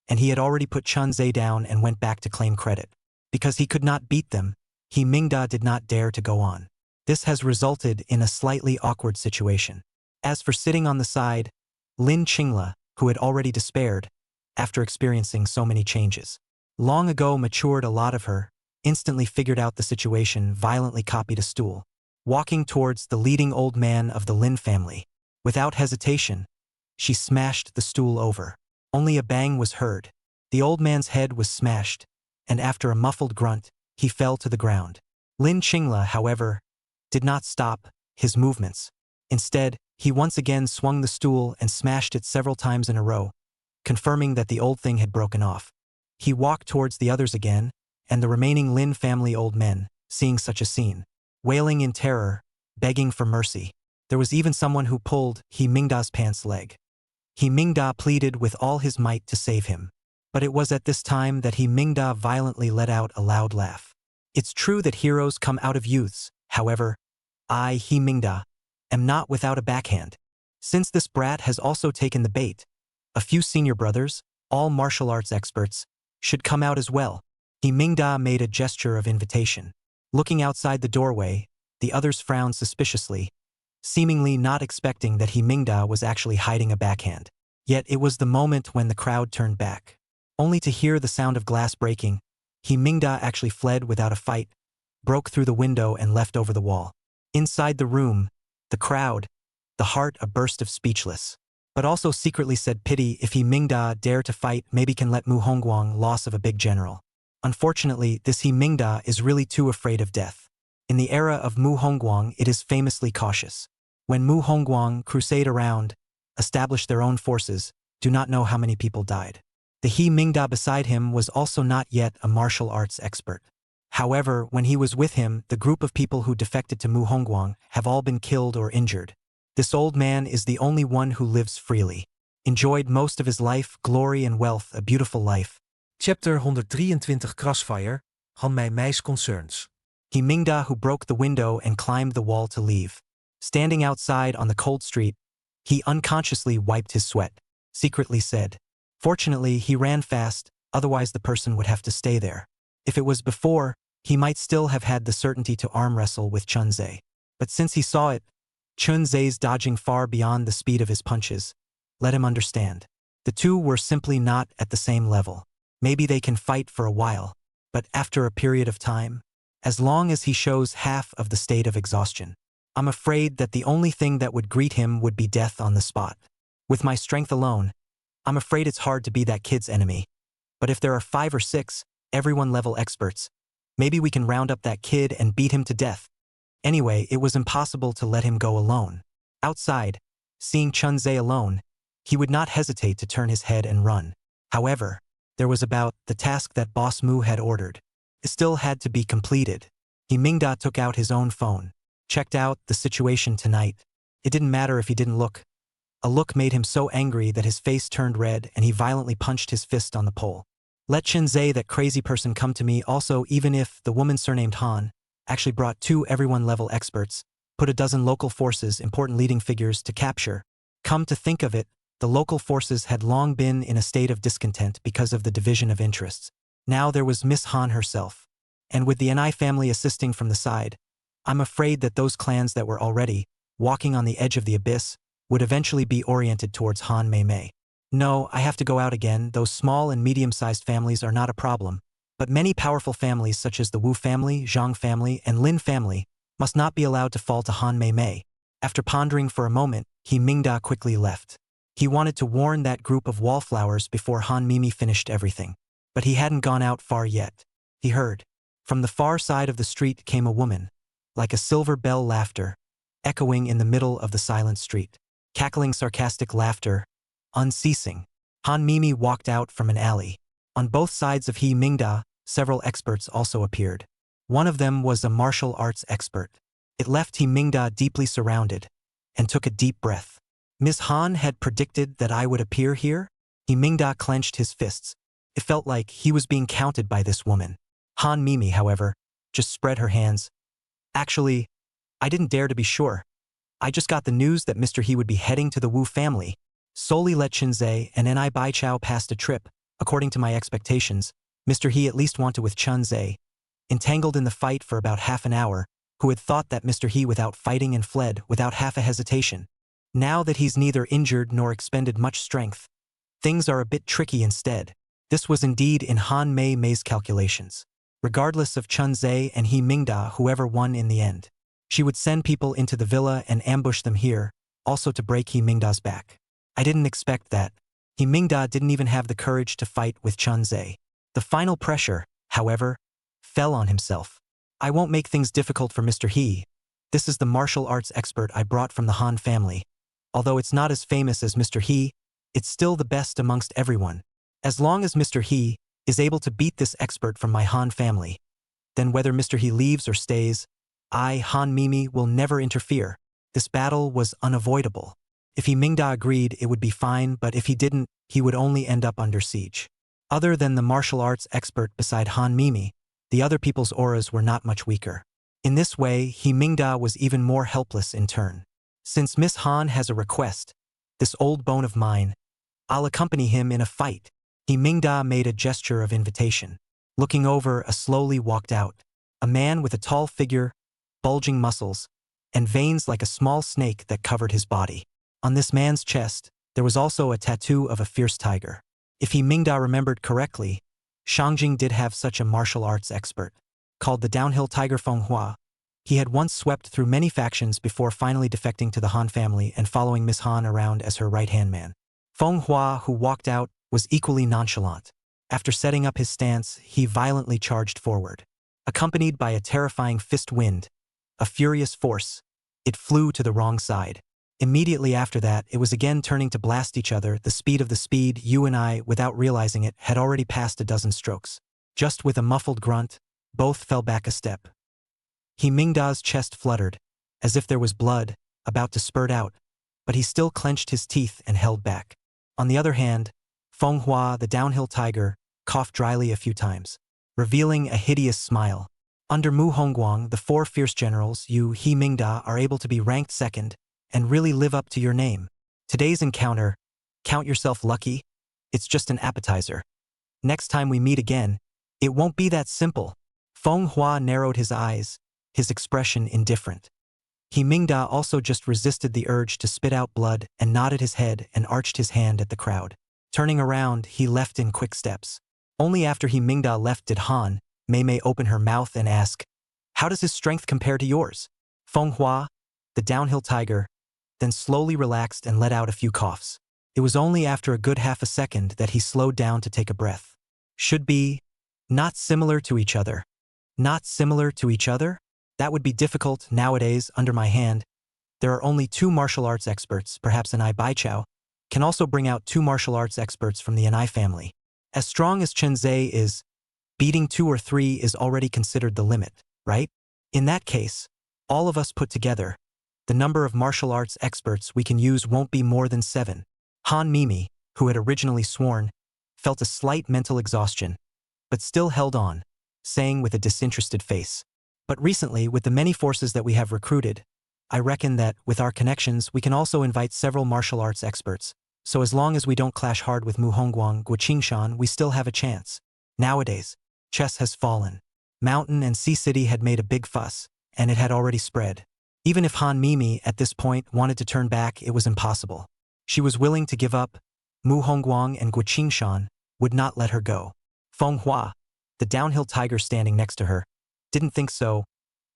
and he had already put Chun Ze down and went back to claim credit. Because he could not beat them, He Mingda did not dare to go on. This has resulted in a slightly awkward situation. As for sitting on the side, Lin Qingla, who had already despaired, after experiencing so many changes, long ago matured a lot of her, instantly figured out the situation, violently copied a stool, walking towards the leading old man of the Lin family. Without hesitation, she smashed the stool over. Only a bang was heard. The old man's head was smashed, and after a muffled grunt, he fell to the ground. Lin Qingla, however, did not stop his movements. Instead, he once again swung the stool and smashed it several times in a row, confirming that the old thing had broken off. He walked towards the others again, and the remaining Lin family old men, seeing such a scene, wailing in terror, begging for mercy. There was even someone who pulled He Mingda's pants leg. He Mingda pleaded with all his might to save him. But it was at this time that He Mingda violently let out a loud laugh. It's true that heroes come out of youths, however, I, He Mingda, am not without a backhand. Since this brat has also taken the bait, a few senior brothers, all martial arts experts, should come out as well. He Mingda made a gesture of invitation. Looking outside the doorway, the others frowned suspiciously, seemingly not expecting that He Mingda was actually hiding a backhand. Yet it was the moment when the crowd turned back. Only to hear the sound of glass breaking, He Mingda actually fled without a fight, broke through the window and left over the wall. Inside the room, the crowd, the heart a burst of speechless, but also secretly said pity if He Mingda dare to fight maybe can let Mu Hongguang loss of a big general. Unfortunately, this He Mingda is really too afraid of death. In the era of Mu Hongguang, it is famously cautious. When Mu Hongguang crusade around, establish their own forces, do not know how many people died. The He Mingda beside him was also not yet a martial arts expert. However, when he was with him, the group of people who defected to Mu Hongguang have all been killed or injured. This old man is the only one who lives freely. Enjoyed most of his life, glory and wealth, a beautiful life. Chapter 123 Crossfire, Han Mei Mei's Concerns. He Mingda who broke the window and climbed the wall to leave. Standing outside on the cold street, he unconsciously wiped his sweat, secretly said. Fortunately, he ran fast, otherwise the person would have to stay there. If it was before, he might still have had the certainty to arm wrestle with Chun Ze. But since he saw it, Chun Ze's dodging far beyond the speed of his punches, let him understand. The two were simply not at the same level. Maybe they can fight for a while, but after a period of time, as long as he shows half of the state of exhaustion, I'm afraid that the only thing that would greet him would be death on the spot. With my strength alone, I'm afraid it's hard to be that kid's enemy. But if there are 5 or 6, everyone level experts, maybe we can round up that kid and beat him to death. Anyway, it was impossible to let him go alone. Outside, seeing Chun Ze alone, he would not hesitate to turn his head and run. However, there was about the task that Boss Mu had ordered. It still had to be completed. He Mingda took out his own phone, checked out the situation tonight. It didn't matter if he didn't look. A look made him so angry that his face turned red and he violently punched his fist on the pole. Let Chun Ze, that crazy person, come to me also, even if the woman surnamed Han actually brought 2 everyone level experts, put a dozen local forces, important leading figures, to capture. Come to think of it, the local forces had long been in a state of discontent because of the division of interests. Now there was Miss Han herself. And with the Ni family assisting from the side, I'm afraid that those clans that were already walking on the edge of the abyss would eventually be oriented towards Han Mei Mei. No, I have to go out again. Those small and medium-sized families are not a problem, but many powerful families such as the Wu family, Zhang family, and Lin family must not be allowed to fall to Han Mei Mei. After pondering for a moment, He Mingda quickly left. He wanted to warn that group of wallflowers before Han Mimi finished everything. But he hadn't gone out far yet. He heard. From the far side of the street came a woman, like a silver bell laughter, echoing in the middle of the silent street. Cackling sarcastic laughter, unceasing. Han Mimi walked out from an alley. On both sides of He Mingda, several experts also appeared. One of them was a martial arts expert. It left He Mingda deeply surrounded, and took a deep breath. Ms. Han had predicted that I would appear here? He Mingda clenched his fists. It felt like he was being counted by this woman. Han Mimi, however, just spread her hands. Actually, I didn't dare to be sure. I just got the news that Mr. He would be heading to the Wu family. Solely let Chun Ze and Ni Baichao past a trip. According to my expectations, Mr. He at least wanted with Chun Ze, entangled in the fight for about half an hour, who had thought that Mr. He without fighting and fled without half a hesitation. Now that he's neither injured nor expended much strength, things are a bit tricky instead. This was indeed in Han Mei Mei's calculations. Regardless of Chun Ze and He Mingda, whoever won in the end, she would send people into the villa and ambush them here, also to break He Mingda's back. I didn't expect that. He Mingda didn't even have the courage to fight with Chun Ze. The final pressure, however, fell on himself. I won't make things difficult for Mr. He. This is the martial arts expert I brought from the Han family. Although it's not as famous as Mr. He, it's still the best amongst everyone. As long as Mr. He is able to beat this expert from my Han family, then whether Mr. He leaves or stays, I, Han Mimi, will never interfere. This battle was unavoidable. If He Mingda agreed, it would be fine, but if he didn't, he would only end up under siege. Other than the martial arts expert beside Han Mimi, the other people's auras were not much weaker. In this way, He Mingda was even more helpless in turn. Since Miss Han has a request, this old bone of mine, I'll accompany him in a fight. He Mingda made a gesture of invitation. Looking over, slowly walked out. A man with a tall figure, bulging muscles, and veins like a small snake that covered his body. On this man's chest, there was also a tattoo of a fierce tiger. If he Mingda remembered correctly, Shangjing did have such a martial arts expert, called the downhill tiger Feng Hua. He had once swept through many factions before finally defecting to the Han family and following Miss Han around as her right-hand man. Feng Hua, who walked out, was equally nonchalant. After setting up his stance, he violently charged forward. Accompanied by a terrifying fist wind, a furious force, it flew to the wrong side. Immediately after that, it was again turning to blast each other. The speed of the speed, you and I, without realizing it, had already passed a dozen strokes. Just with a muffled grunt, both fell back a step. He Mingda's chest fluttered, as if there was blood about to spurt out, but he still clenched his teeth and held back. On the other hand, Feng Hua, the downhill tiger, coughed dryly a few times, revealing a hideous smile. Under Mu Hongguang, the 4 fierce generals, you, He Mingda, are able to be ranked second and really live up to your name. Today's encounter, count yourself lucky, it's just an appetizer. Next time we meet again, it won't be that simple. Feng Hua narrowed his eyes, his expression indifferent. He Mingda also just resisted the urge to spit out blood and nodded his head and arched his hand at the crowd. Turning around, he left in quick steps. Only after He Mingda left did Han Mei open her mouth and ask, "How does his strength compare to yours?" Feng Hua, the downhill tiger, then slowly relaxed and let out a few coughs. It was only after a good half a second that he slowed down to take a breath. Should be not similar to each other. Not similar to each other? That would be difficult nowadays under my hand. There are only 2 martial arts experts, perhaps an Ai Baichao, can also bring out 2 martial arts experts from the Anai family. As strong as Chun Ze is, beating 2 or 3 is already considered the limit, right? In that case, all of us put together, the number of martial arts experts we can use won't be more than 7. Han Mimi, who had originally sworn, felt a slight mental exhaustion, but still held on, saying with a disinterested face, "But recently, with the many forces that we have recruited, I reckon that, with our connections, we can also invite several martial arts experts, so as long as we don't clash hard with Mu Hongguang, Guqingshan, we still have a chance." Nowadays, chess has fallen. Mountain and Sea City had made a big fuss, and it had already spread. Even if Han Mimi, at this point, wanted to turn back, it was impossible. She was willing to give up. Mu Hongguang and Guqingshan would not let her go. Feng Hua, the downhill tiger standing next to her, didn't think so.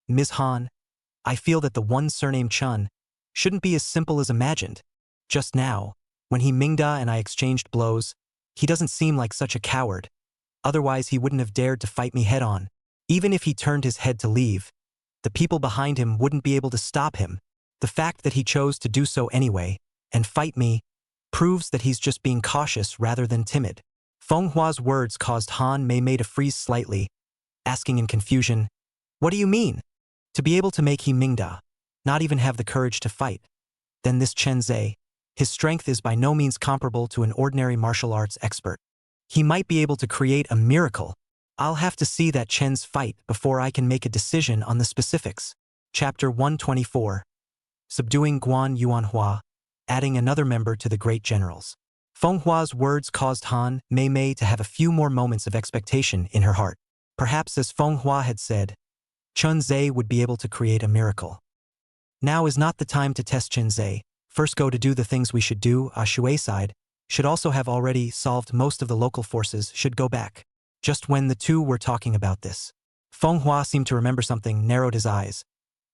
"Ms. Han, I feel that the one surname Chun shouldn't be as simple as imagined. Just now, when He Mingda and I exchanged blows, he doesn't seem like such a coward. Otherwise he wouldn't have dared to fight me head-on. Even if he turned his head to leave, the people behind him wouldn't be able to stop him. The fact that he chose to do so anyway, and fight me, proves that he's just being cautious rather than timid." Feng Hua's words caused Han Mei to freeze slightly, asking in confusion, "What do you mean? To be able to make He Mingda not even have the courage to fight? Then this Chun Ze, his strength is by no means comparable to an ordinary martial arts expert. He might be able to create a miracle. I'll have to see that Chen's fight before I can make a decision on the specifics." Chapter 124. Subduing Guan Yuan Hua, adding another member to the great generals. Feng Hua's words caused Han Mei to have a few more moments of expectation in her heart. Perhaps, as Feng Hua had said, Chun Ze would be able to create a miracle. Now is not the time to test Chun Ze. First go to do the things we should do. Shui side should also have already solved most of the local forces, should go back. Just when the two were talking about this, Feng Hua seemed to remember something, narrowed his eyes.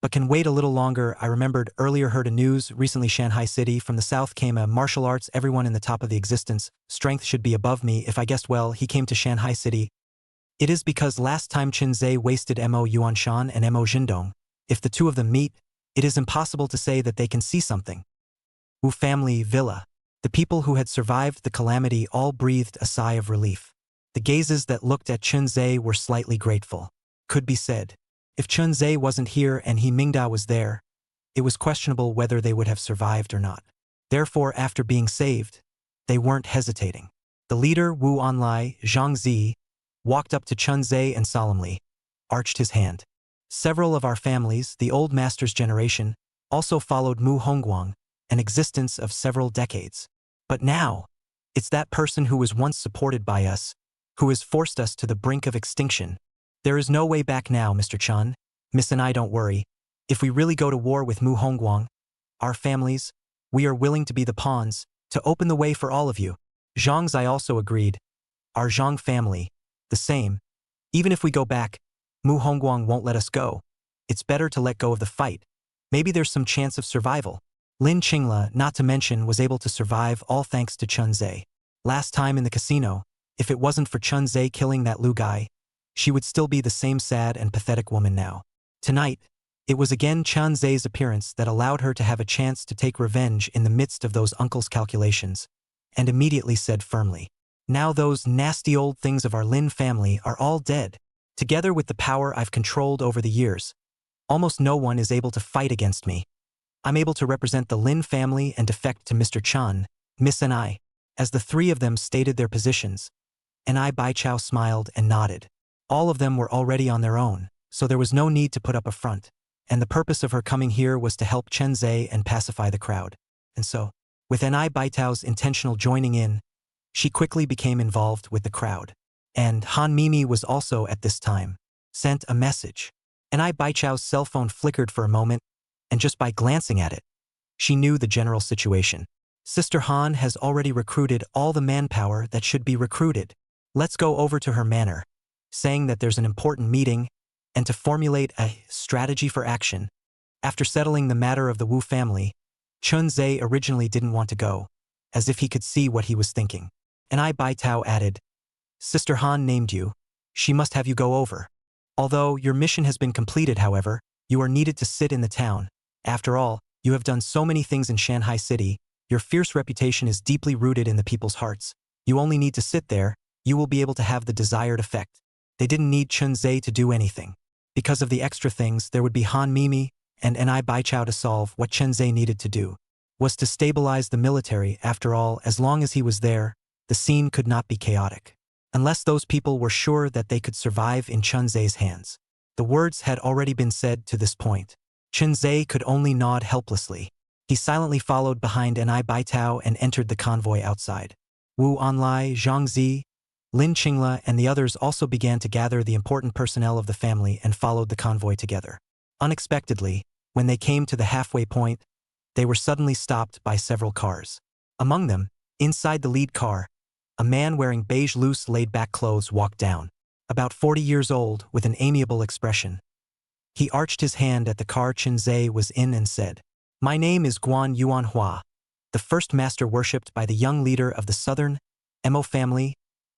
"But can wait a little longer. I remembered earlier, heard a news recently. Shanghai City, from the south came a martial arts, everyone in the top of the existence. Strength should be above me. If I guessed well, he came to Shanghai City. It is because last time Chun Ze wasted Mo Yuanshan and Mo Jindong. If the two of them meet, it is impossible to say that they can see something." Wu family villa. The people who had survived the calamity all breathed a sigh of relief. The gazes that looked at Chun Ze were slightly grateful. Could be said, if Chun Ze wasn't here and He Mingda was there, it was questionable whether they would have survived or not. Therefore, after being saved, they weren't hesitating. The leader, Wu Anlai, Zhang Zi, walked up to Chun Ze and solemnly arched his hand. "Several of our families, the old master's generation, Also followed Mu Hongguang, an existence of several decades. But now, it's that person who was once supported by us, who has forced us to the brink of extinction. There is no way back now, Mr. Chun. Miss and I don't worry. If we really go to war with Mu Hongguang, our families, we are willing to be the pawns, to open the way for all of you. Zhang Zai also agreed. Our Zhang family, the same. Even if we go back, Mu Hongguang won't let us go. It's better to let go of the fight. Maybe there's some chance of survival. Lin Qingla, not to mention, was able to survive all thanks to Chun Ze. Last time in the casino, if it wasn't for Chun Ze killing that Lu guy, she would still be the same sad and pathetic woman now. Tonight, it was again Chun Ze's appearance that allowed her to have a chance to take revenge in the midst of those uncle's calculations, and immediately said firmly, "Now those nasty old things of our Lin family are all dead. Together with the power I've controlled over the years, almost no one is able to fight against me. I'm able to represent the Lin family and defect to Mr. Chun, Miss and I." As the three of them stated their positions, and Baichao smiled and nodded. All of them were already on their own, so there was no need to put up a front, and the purpose of her coming here was to help Chun Ze and pacify the crowd. And so, with Baichao's intentional joining in, she quickly became involved with the crowd. And Han Mimi was also at this time sent a message. Baichao's cell phone flickered for a moment, and just by glancing at it, she knew the general situation. Sister Han has already recruited all the manpower that should be recruited. Let's go over to her manor, saying that there's an important meeting, and to formulate a strategy for action. After settling the matter of the Wu family, Chun Ze originally didn't want to go, as if he could see what he was thinking. Baitao added, "Sister Han named you. She must have you go over. Although your mission has been completed, however, you are needed to sit in the town. After all, you have done so many things in Shanghai City. Your fierce reputation is deeply rooted in the people's hearts. You only need to sit there. You will be able to have the desired effect." They didn't need Chun Ze to do anything. Because of the extra things, there would be Han Mimi and Baichao to solve. What Chun Ze needed to do was to stabilize the military. After all, as long as he was there, the scene could not be chaotic. Unless those people were sure that they could survive in Chun Ze's hands. The words had already been said to this point. Chun Ze could only nod helplessly. He silently followed behind Baichao and entered the convoy outside. Wu Anlai, Zhang Zi, Lin Qingla, and the others also began to gather the important personnel of the family and followed the convoy together. Unexpectedly, when they came to the halfway point, they were suddenly stopped by several cars. Among them, inside the lead car, a man wearing beige loose laid-back clothes walked down. About 40 years old, with an amiable expression. He arched his hand at the car Chun Ze was in and said, "My name is Guan Yuan Hua, the first master worshipped by the young leader of the southern Mo family,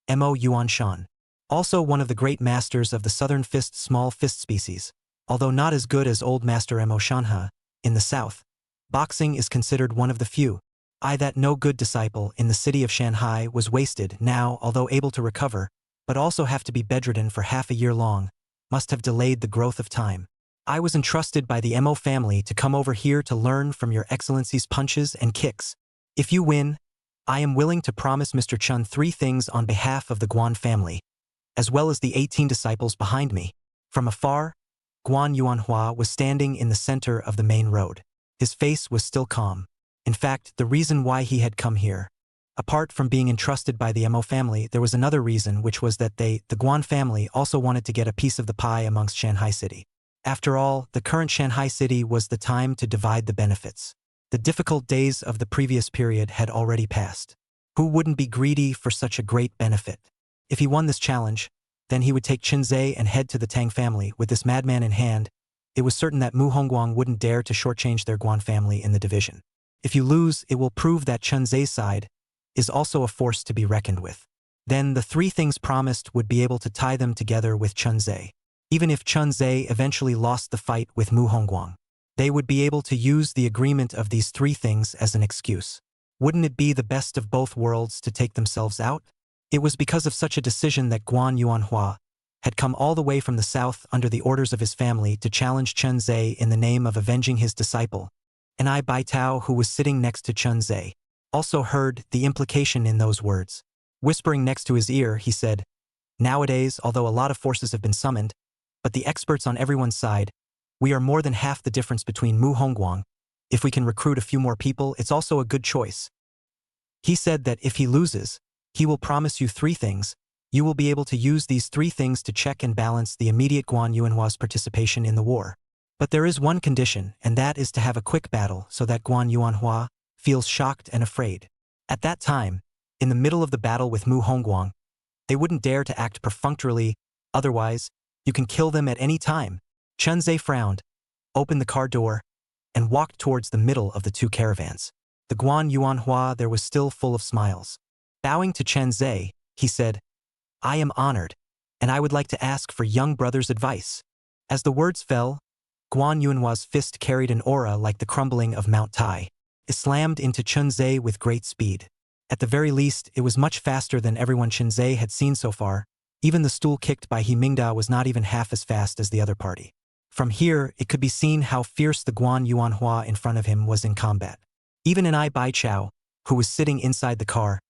Mo Yuan Shan. Also one of the great masters of the southern fist small fist species, although not as good as old master Mo Shanha. In the south, boxing is considered one of the few. That no good disciple in the city of Shanghai was wasted now, although able to recover, but also have to be bedridden for half a year long, must have delayed the growth of time. I was entrusted by the Mo family to come over here to learn from your excellency's punches and kicks. If you win, I am willing to promise Mr. Chun 3 things on behalf of the Guan family, as well as the 18 disciples behind me." From afar, Guan Yuan Hua was standing in the center of the main road. His face was still calm. In fact, the reason why he had come here, apart from being entrusted by the Mo family, there was another reason, which was that the Guan family also wanted to get a piece of the pie amongst Shanghai City. After all, the current Shanghai City was the time to divide the benefits. The difficult days of the previous period had already passed. Who wouldn't be greedy for such a great benefit? If he won this challenge, then he would take Chun Ze and head to the Tang family. With this madman in hand, it was certain that Mu Hongguang wouldn't dare to shortchange their Guan family in the division. If you lose, it will prove that Chun Ze's side is also a force to be reckoned with. Then the 3 things promised would be able to tie them together with Chun Ze. Even if Chun Ze eventually lost the fight with Mu Hongguang, they would be able to use the agreement of these 3 things as an excuse. Wouldn't it be the best of both worlds to take themselves out? It was because of such a decision that Guan Yuan Hua had come all the way from the south under the orders of his family to challenge Chun Ze in the name of avenging his disciple. And Baichao, who was sitting next to Chun Ze, also heard the implication in those words. Whispering next to his ear, he said, "Nowadays, although a lot of forces have been summoned, but the experts on everyone's side, we are more than half the difference between Mu Hongguang If we can recruit a few more people, it's also a good choice. He said that if he loses, he will promise you 3 things. You will be able to use these 3 things to check and balance the immediate Guan Yuan Hua's participation in the war. But there is one condition, and that is to have a quick battle so that Guan Yuan Hua feels shocked and afraid. At that time, in the middle of the battle with Mu Hongguang, they wouldn't dare to act perfunctorily, otherwise, you can kill them at any time. Chun Ze frowned, opened the car door, and walked towards the middle of the 2 caravans. The Guan Yuan Hua there was still full of smiles. Bowing to Chun Ze, he said, "I am honored, and I would like to ask for young brother's advice." As the words fell, Guan Yuan Hua's fist carried an aura like the crumbling of Mount Tai. It slammed into Chun Ze with great speed. At the very least, it was much faster than everyone Chun Ze had seen so far. Even the stool kicked by He Mingda was not even half as fast as the other party. From here, it could be seen how fierce the Guan Yuan Hua in front of him was in combat. Even an Ai Bai Chao, who was sitting inside the car,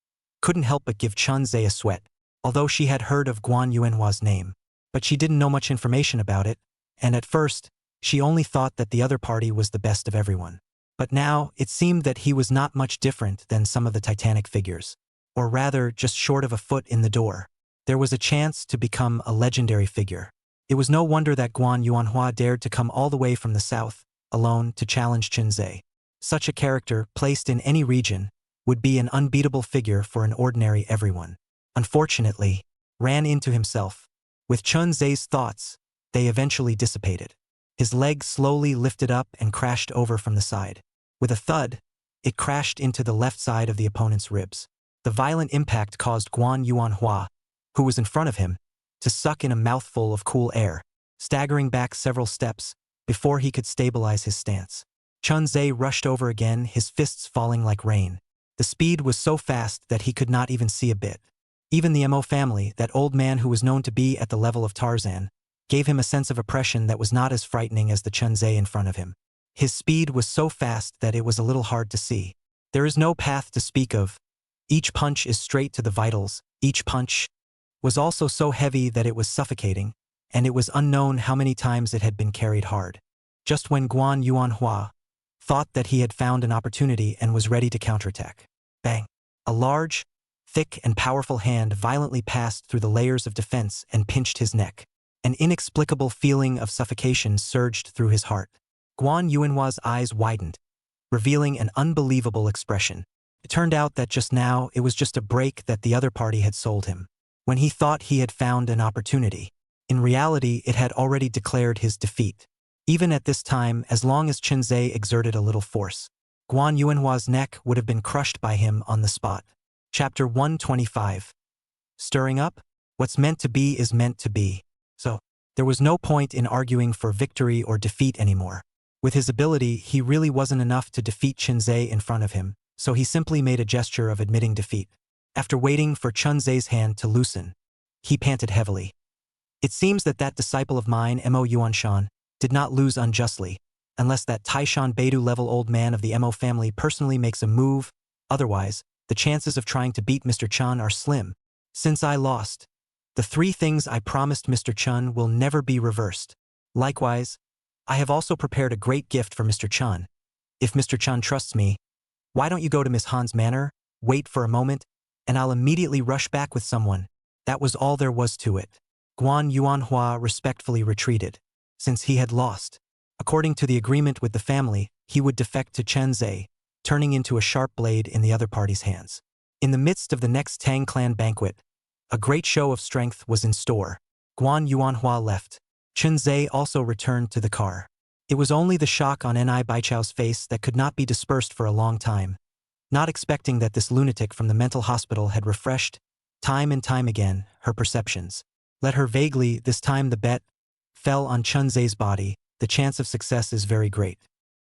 couldn't help but give Chun Ze a sweat, although she had heard of Guan Yuan Hua's name. But she didn't know much information about it, and at first, she only thought that the other party was the best of everyone. But now, it seemed that he was not much different than some of the Titanic figures, or rather, just short of a foot in the door. There was a chance to become a legendary figure. It was no wonder that Guan Yuan Hua dared to come all the way from the south, alone, to challenge Chun Ze. Such a character, placed in any region, would be an unbeatable figure for an ordinary everyone. Unfortunately, ran into himself. With Chun Ze's thoughts, they eventually dissipated. His leg slowly lifted up and crashed over from the side. With a thud, it crashed into the left side of the opponent's ribs. The violent impact caused Guan Yuan Hua, who was in front of him, to suck in a mouthful of cool air, staggering back several steps before he could stabilize his stance. Chun Ze rushed over again, his fists falling like rain. The speed was so fast that he could not even see a bit. Even the Mo family, that old man who was known to be at the level of Tarzan, gave him a sense of oppression that was not as frightening as the Chun Ze in front of him. His speed was so fast that it was a little hard to see. There is no path to speak of. Each punch is straight to the vitals. Each punch was also so heavy that it was suffocating, and it was unknown how many times it had been carried hard. Just when Guan Yuan Hua thought that he had found an opportunity and was ready to counterattack. Bang! A large, thick and powerful hand violently passed through the layers of defense and pinched his neck. An inexplicable feeling of suffocation surged through his heart. Guan Yuan Hua's eyes widened, revealing an unbelievable expression. It turned out that just now it was just a break that the other party had sold him. When he thought he had found an opportunity, in reality it had already declared his defeat. Even at this time, as long as Chun Ze exerted a little force, Guan Yuan Hua's neck would have been crushed by him on the spot. Chapter 125. Stirring up? What's meant to be is meant to be. So, there was no point in arguing for victory or defeat anymore. With his ability, he really wasn't enough to defeat Chun Ze in front of him, so he simply made a gesture of admitting defeat. After waiting for Chun Ze's hand to loosen, he panted heavily. It seems that that disciple of mine, Mo Yuanshan, did not lose unjustly, unless that Taishan Beidou-level old man of the Mo family personally makes a move. Otherwise, the chances of trying to beat Mr. Chun are slim. Since I lost, the 3 things I promised Mr. Chun will never be reversed. Likewise, I have also prepared a great gift for Mr. Chun. If Mr. Chun trusts me, why don't you go to Miss Han's manor, wait for a moment, and I'll immediately rush back with someone. That was all there was to it. Guan Yuan Hua respectfully retreated, since he had lost. According to the agreement with the family, he would defect to Chun Ze, turning into a sharp blade in the other party's hands. In the midst of the next Tang clan banquet, a great show of strength was in store. Guan Yuan Hua left. Chun Ze also returned to the car. It was only the shock on Ni Baichao's face that could not be dispersed for a long time. Not expecting that this lunatic from the mental hospital had refreshed, time and time again, her perceptions. Let her vaguely, this time the bet fell on Chun Ze's body. The chance of success is very great.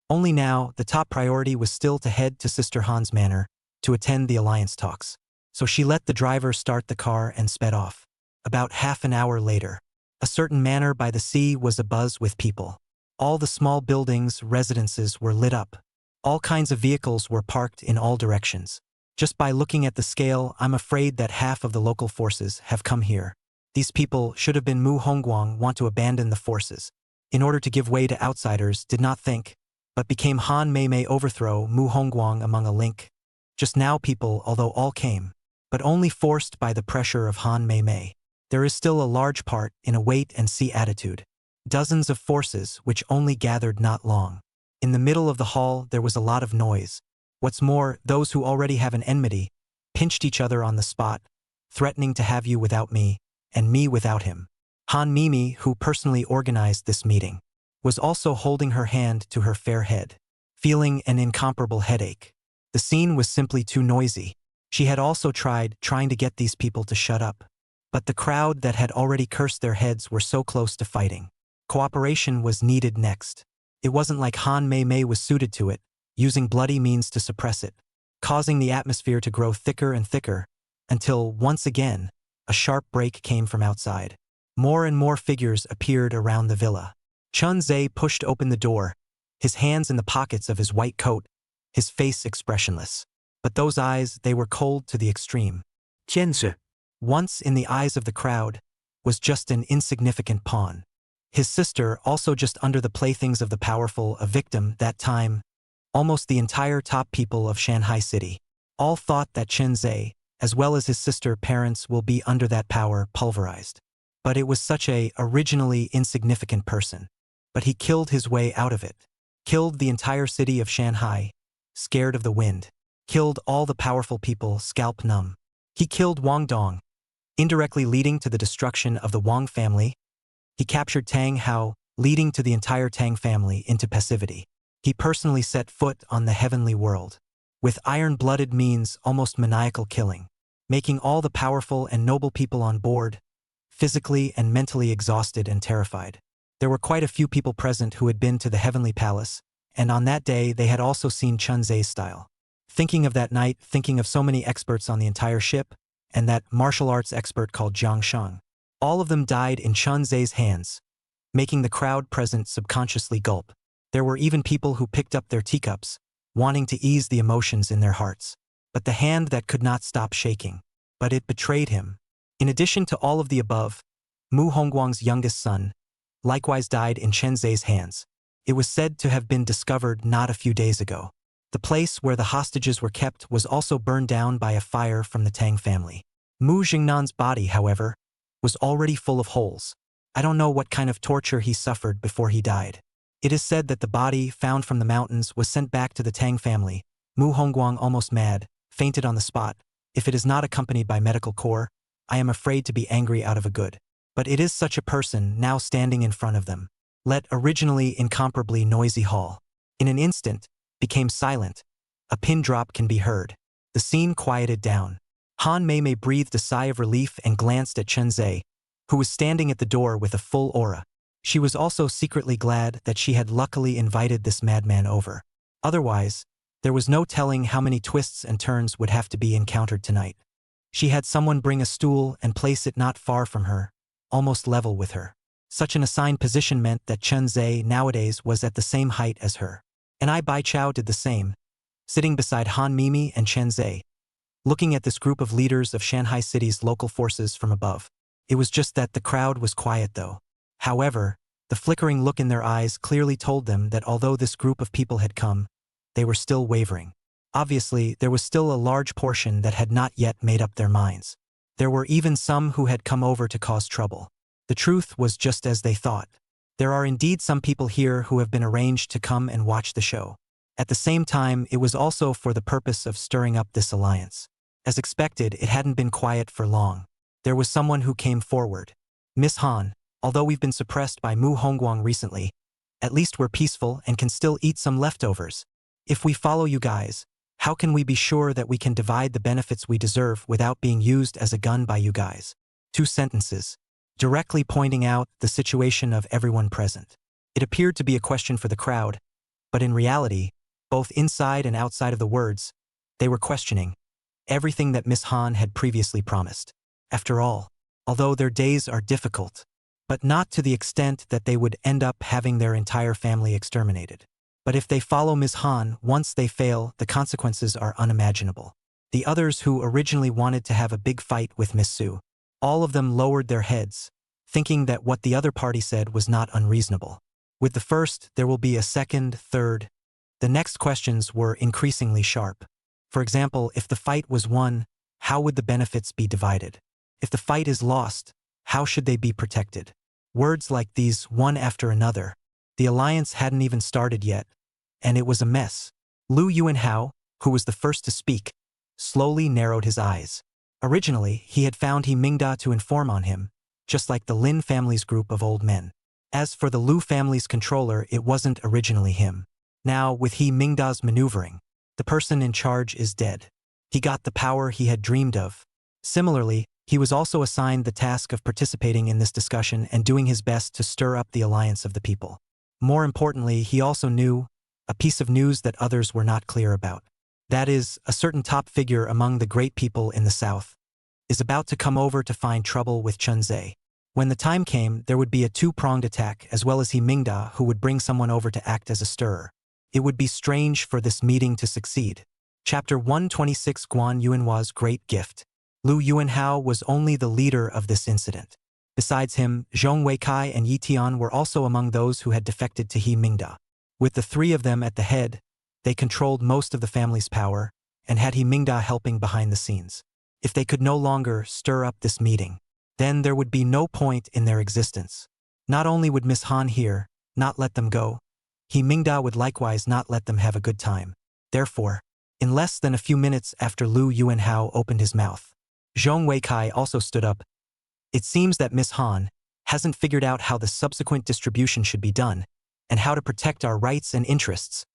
Only now, the top priority was still to head to Sister Han's manor to attend the alliance talks. So she let the driver start the car and sped off. About half an hour later, a certain manor by the sea was abuzz with people. All the small buildings, residences were lit up. All kinds of vehicles were parked in all directions. Just by looking at the scale, I'm afraid that half of the local forces have come here. These people should have been Mu Hongguang want to abandon the forces. In order to give way to outsiders, did not think. but became Han Mei overthrow Mu Hongguang among a link. Just now people, although all came, but only forced by the pressure of Han Mei. There is still a large part in a wait-and-see attitude. Dozens of forces which only gathered not long. In the middle of the hall there was a lot of noise. What's more, those who already have an enmity pinched each other on the spot, threatening to have you without me, and me without him. Han Mimi, who personally organized this meeting, was also holding her hand to her fair head, feeling an incomparable headache. The scene was simply too noisy. She had also trying to get these people to shut up. But the crowd that had already cursed their heads were so close to fighting. Cooperation was needed next. It wasn't like Han Mei was suited to it, using bloody means to suppress it, causing the atmosphere to grow thicker and thicker, until, once again, a sharp break came from outside. More and more figures appeared around the villa. Chun Ze pushed open the door, his hands in the pockets of his white coat, his face expressionless. But those eyes, they were cold to the extreme. Chun Ze, Once in the eyes of the crowd, was just an insignificant pawn. His sister, also just under the playthings of the powerful, a victim, that time. Almost the entire top people of Shanghai City all thought that Chun Ze, as well as his sister parents, will be under that power, pulverized. But it was such a originally insignificant person. But he killed his way out of it. Killed the entire city of Shanghai, scared of the wind. Killed all the powerful people, scalp numb. He killed Wang Dong, indirectly leading to the destruction of the Wang family. He captured Tang Hao, leading to the entire Tang family into passivity. He personally set foot on the heavenly world, with iron-blooded means, almost maniacal killing, making all the powerful and noble people on board, physically and mentally exhausted and terrified. There were quite a few people present who had been to the heavenly palace, and on that day they had also seen Chun Ze's style. Thinking of that night, thinking of so many experts on the entire ship, and that martial arts expert called Jiang Sheng. All of them died in Chun Ze's hands, making the crowd present subconsciously gulp. There were even people who picked up their teacups, wanting to ease the emotions in their hearts. But the hand that could not stop shaking. But it betrayed him. In addition to all of the above, Mu Hongguang's youngest son likewise died in Chun Ze's hands. It was said to have been discovered not a few days ago. The place where the hostages were kept was also burned down by a fire from the Tang family. Mu Jingnan's body, however, was already full of holes. I don't know what kind of torture he suffered before he died. It is said that the body, found from the mountains, was sent back to the Tang family. Mu Hongguang, almost mad, fainted on the spot. If it is not accompanied by medical corps, I am afraid to be angry out of a good. But it is such a person now standing in front of them. Let originally incomparably noisy hall, in an instant, became silent. A pin drop can be heard. The scene quieted down. Han Mei breathed a sigh of relief and glanced at Chun Ze, who was standing at the door with a full aura. She was also secretly glad that she had luckily invited this madman over. Otherwise, there was no telling how many twists and turns would have to be encountered tonight. She had someone bring a stool and place it not far from her, almost level with her. Such an assigned position meant that Chun Ze nowadays was at the same height as her. And Bai Chao did the same, sitting beside Han Mimi and Chun Ze, looking at this group of leaders of Shanghai City's local forces from above. It was just that the crowd was quiet though. However, the flickering look in their eyes clearly told them that although this group of people had come, they were still wavering. Obviously, there was still a large portion that had not yet made up their minds. There were even some who had come over to cause trouble. The truth was just as they thought. There are indeed some people here who have been arranged to come and watch the show. At the same time, it was also for the purpose of stirring up this alliance. As expected, it hadn't been quiet for long. There was someone who came forward. Miss Han, although we've been suppressed by Mu Hongguang recently, at least we're peaceful and can still eat some leftovers. If we follow you guys, how can we be sure that we can divide the benefits we deserve without being used as a gun by you guys? 2 sentences, directly pointing out the situation of everyone present. It appeared to be a question for the crowd, but in reality, both inside and outside of the words, they were questioning everything that Miss Han had previously promised. After all, although their days are difficult, but not to the extent that they would end up having their entire family exterminated. But if they follow Ms. Han, once they fail, the consequences are unimaginable. The others who originally wanted to have a big fight with Miss Su, all of them lowered their heads, thinking that what the other party said was not unreasonable. With the first, there will be a second, third, The next questions were increasingly sharp. For example, if the fight was won, how would the benefits be divided? If the fight is lost, how should they be protected? Words like these, one after another. The alliance hadn't even started yet, and it was a mess. Lu Yuanhao, who was the first to speak, slowly narrowed his eyes. Originally, he had found He Mingda to inform on him, just like the Lin family's group of old men. As for the Lu family's controller, it wasn't originally him. Now, with He Mingda's maneuvering, the person in charge is dead. He got the power he had dreamed of. Similarly, he was also assigned the task of participating in this discussion and doing his best to stir up the alliance of the people. More importantly, he also knew a piece of news that others were not clear about. That is, a certain top figure among the great people in the south is about to come over to find trouble with Chun Ze. When the time came, there would be a two-pronged attack as well as He Mingda who would bring someone over to act as a stirrer. It would be strange for this meeting to succeed. Chapter 126 Guan Yuan Hua's Great Gift. Lu Yuanhao was only the leader of this incident. Besides him, Zhong Weikai and Yi Tian were also among those who had defected to He Mingda. With the three of them at the head, they controlled most of the family's power and had He Mingda helping behind the scenes. If they could no longer stir up this meeting, then there would be no point in their existence. Not only would Miss Han here not let them go, He Mingda would likewise not let them have a good time. Therefore, in less than a few minutes after Lu Yuanhao opened his mouth, Zhong Weikai also stood up. It seems that Miss Han hasn't figured out how the subsequent distribution should be done and how to protect our rights and interests.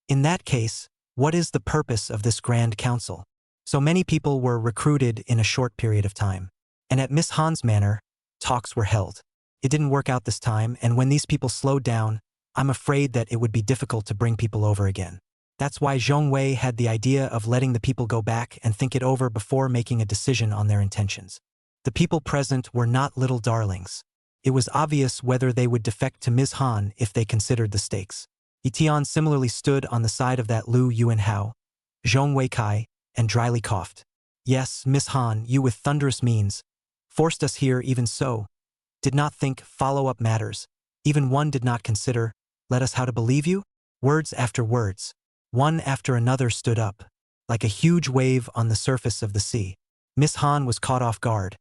In that case, what is the purpose of this Grand Council? So many people were recruited in a short period of time. And at Miss Han's manor, talks were held. It didn't work out this time, and when these people slowed down, I'm afraid that it would be difficult to bring people over again. That's why Zhong Wei had the idea of letting the people go back and think it over before making a decision on their intentions. The people present were not little darlings. It was obvious whether they would defect to Ms. Han if they considered the stakes. Yi Tian similarly stood on the side of that Lu Yuanhao, Zhong Weikai, and dryly coughed. Yes, Miss Han, you with thunderous means forced us here even so. Did not think follow-up matters. Even one did not consider, let us how to believe you? Words after words. One after another stood up, like a huge wave on the surface of the sea. Miss Han was caught off guard,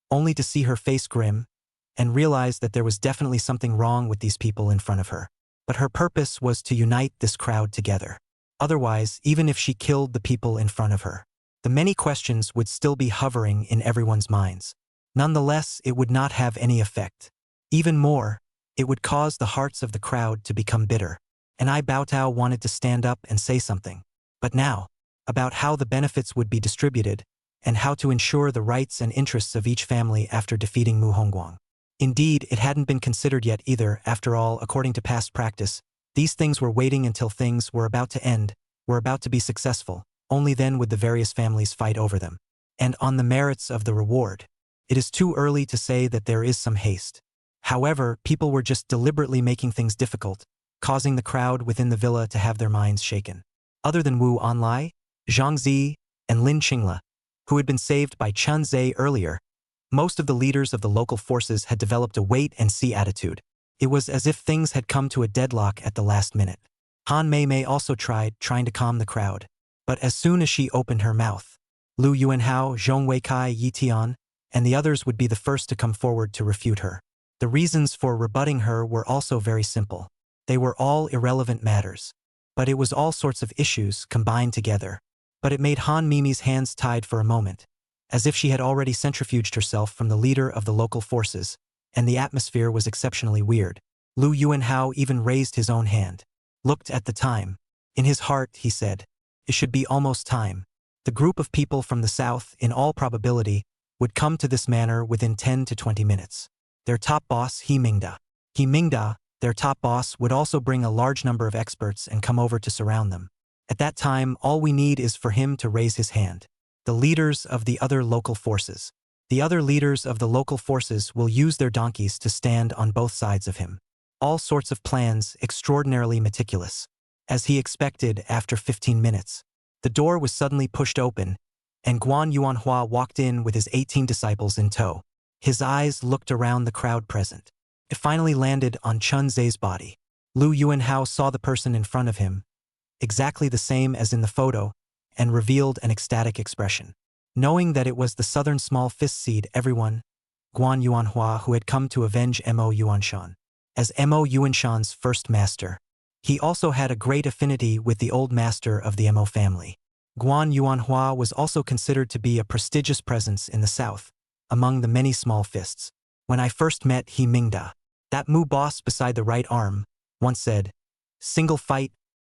only to see her face grim, and realize that there was definitely something wrong with these people in front of her. But her purpose was to unite this crowd together. Otherwise, even if she killed the people in front of her, the many questions would still be hovering in everyone's minds. Nonetheless, it would not have any effect. Even more, it would cause the hearts of the crowd to become bitter. And Bao Tao wanted to stand up and say something. But now, about how the benefits would be distributed, and how to ensure the rights and interests of each family after defeating Mu Hongguang. Indeed, it hadn't been considered yet either. After all, according to past practice, these things were waiting until things were about to end, were about to be successful. Only then would the various families fight over them. And on the merits of the reward. It is too early to say that there is some haste. However, people were just deliberately making things difficult, causing the crowd within the villa to have their minds shaken. Other than Wu Anlai, Zhang Zi, and Lin Qingla, who had been saved by Chun Ze earlier, most of the leaders of the local forces had developed a wait-and-see attitude. It was as if things had come to a deadlock at the last minute. Han Mei also tried trying to calm the crowd, but as soon as she opened her mouth, Lu Yuanhao, Zhong Weikai, Yi Tian, and the others would be the first to come forward to refute her. The reasons for rebutting her were also very simple. They were all irrelevant matters, but it was all sorts of issues combined together. But it made Han Mimi's hands tied for a moment, as if she had already centrifuged herself from the leader of the local forces, and the atmosphere was exceptionally weird. Lu Yuanhao even raised his own hand, looked at the time. In his heart, he said, it should be almost time. The group of people from the south, in all probability, would come to this manor within 10 to 20 minutes. Their top boss, He Mingda. He Mingda, their top boss, would also bring a large number of experts and come over to surround them. At that time, all we need is for him to raise his hand. The leaders of the other local forces. The other leaders of the local forces will use their donkeys to stand on both sides of him. All sorts of plans, extraordinarily meticulous. As he expected, after 15 minutes, the door was suddenly pushed open, and Guan Yuan Hua walked in with his 18 disciples in tow. His eyes looked around the crowd present. It finally landed on Chun Ze's body. Lu Yuanhao saw the person in front of him, exactly the same as in the photo, and revealed an ecstatic expression. Knowing that it was the southern small fist seed everyone, Guan Yuan Hua, who had come to avenge Mo Yuanshan. As Mo Yuanshan's first master, he also had a great affinity with the old master of the Mo family. Guan Yuan Hua was also considered to be a prestigious presence in the south, among the many small fists. When I first met He Mingda, that Mu boss beside the right arm, once said, "Single fight,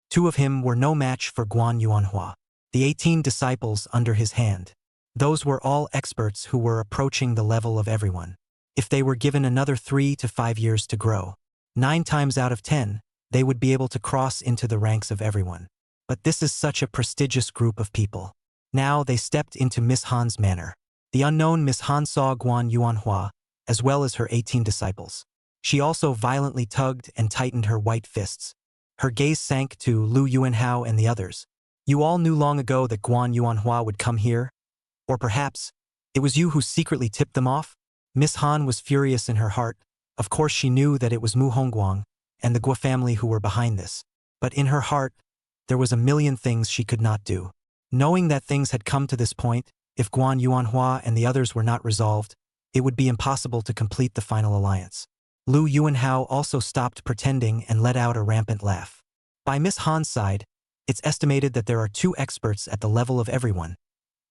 two of him were no match for Guan Yuan Hua." The 18 disciples under his hand. Those were all experts who were approaching the level of everyone. If they were given another 3 to 5 years to grow, 9 times out of 10, they would be able to cross into the ranks of everyone. But this is such a prestigious group of people. Now they stepped into Miss Han's manor. The unknown Miss Han saw Guan Yuan Hua, as well as her 18 disciples. She also violently tugged and tightened her white fists. Her gaze sank to Lu Yuanhao and the others. You all knew long ago that Guan Yuan Hua would come here? Or perhaps, it was you who secretly tipped them off? Miss Han was furious in her heart. Of course she knew that it was Mu Hongguang and the Guo family who were behind this. But in her heart, there was a million things she could not do. Knowing that things had come to this point, if Guan Yuan Hua and the others were not resolved, it would be impossible to complete the final alliance. Lu Yuanhao also stopped pretending and let out a rampant laugh. By Miss Han's side, it's estimated that there are 2 experts at the level of everyone.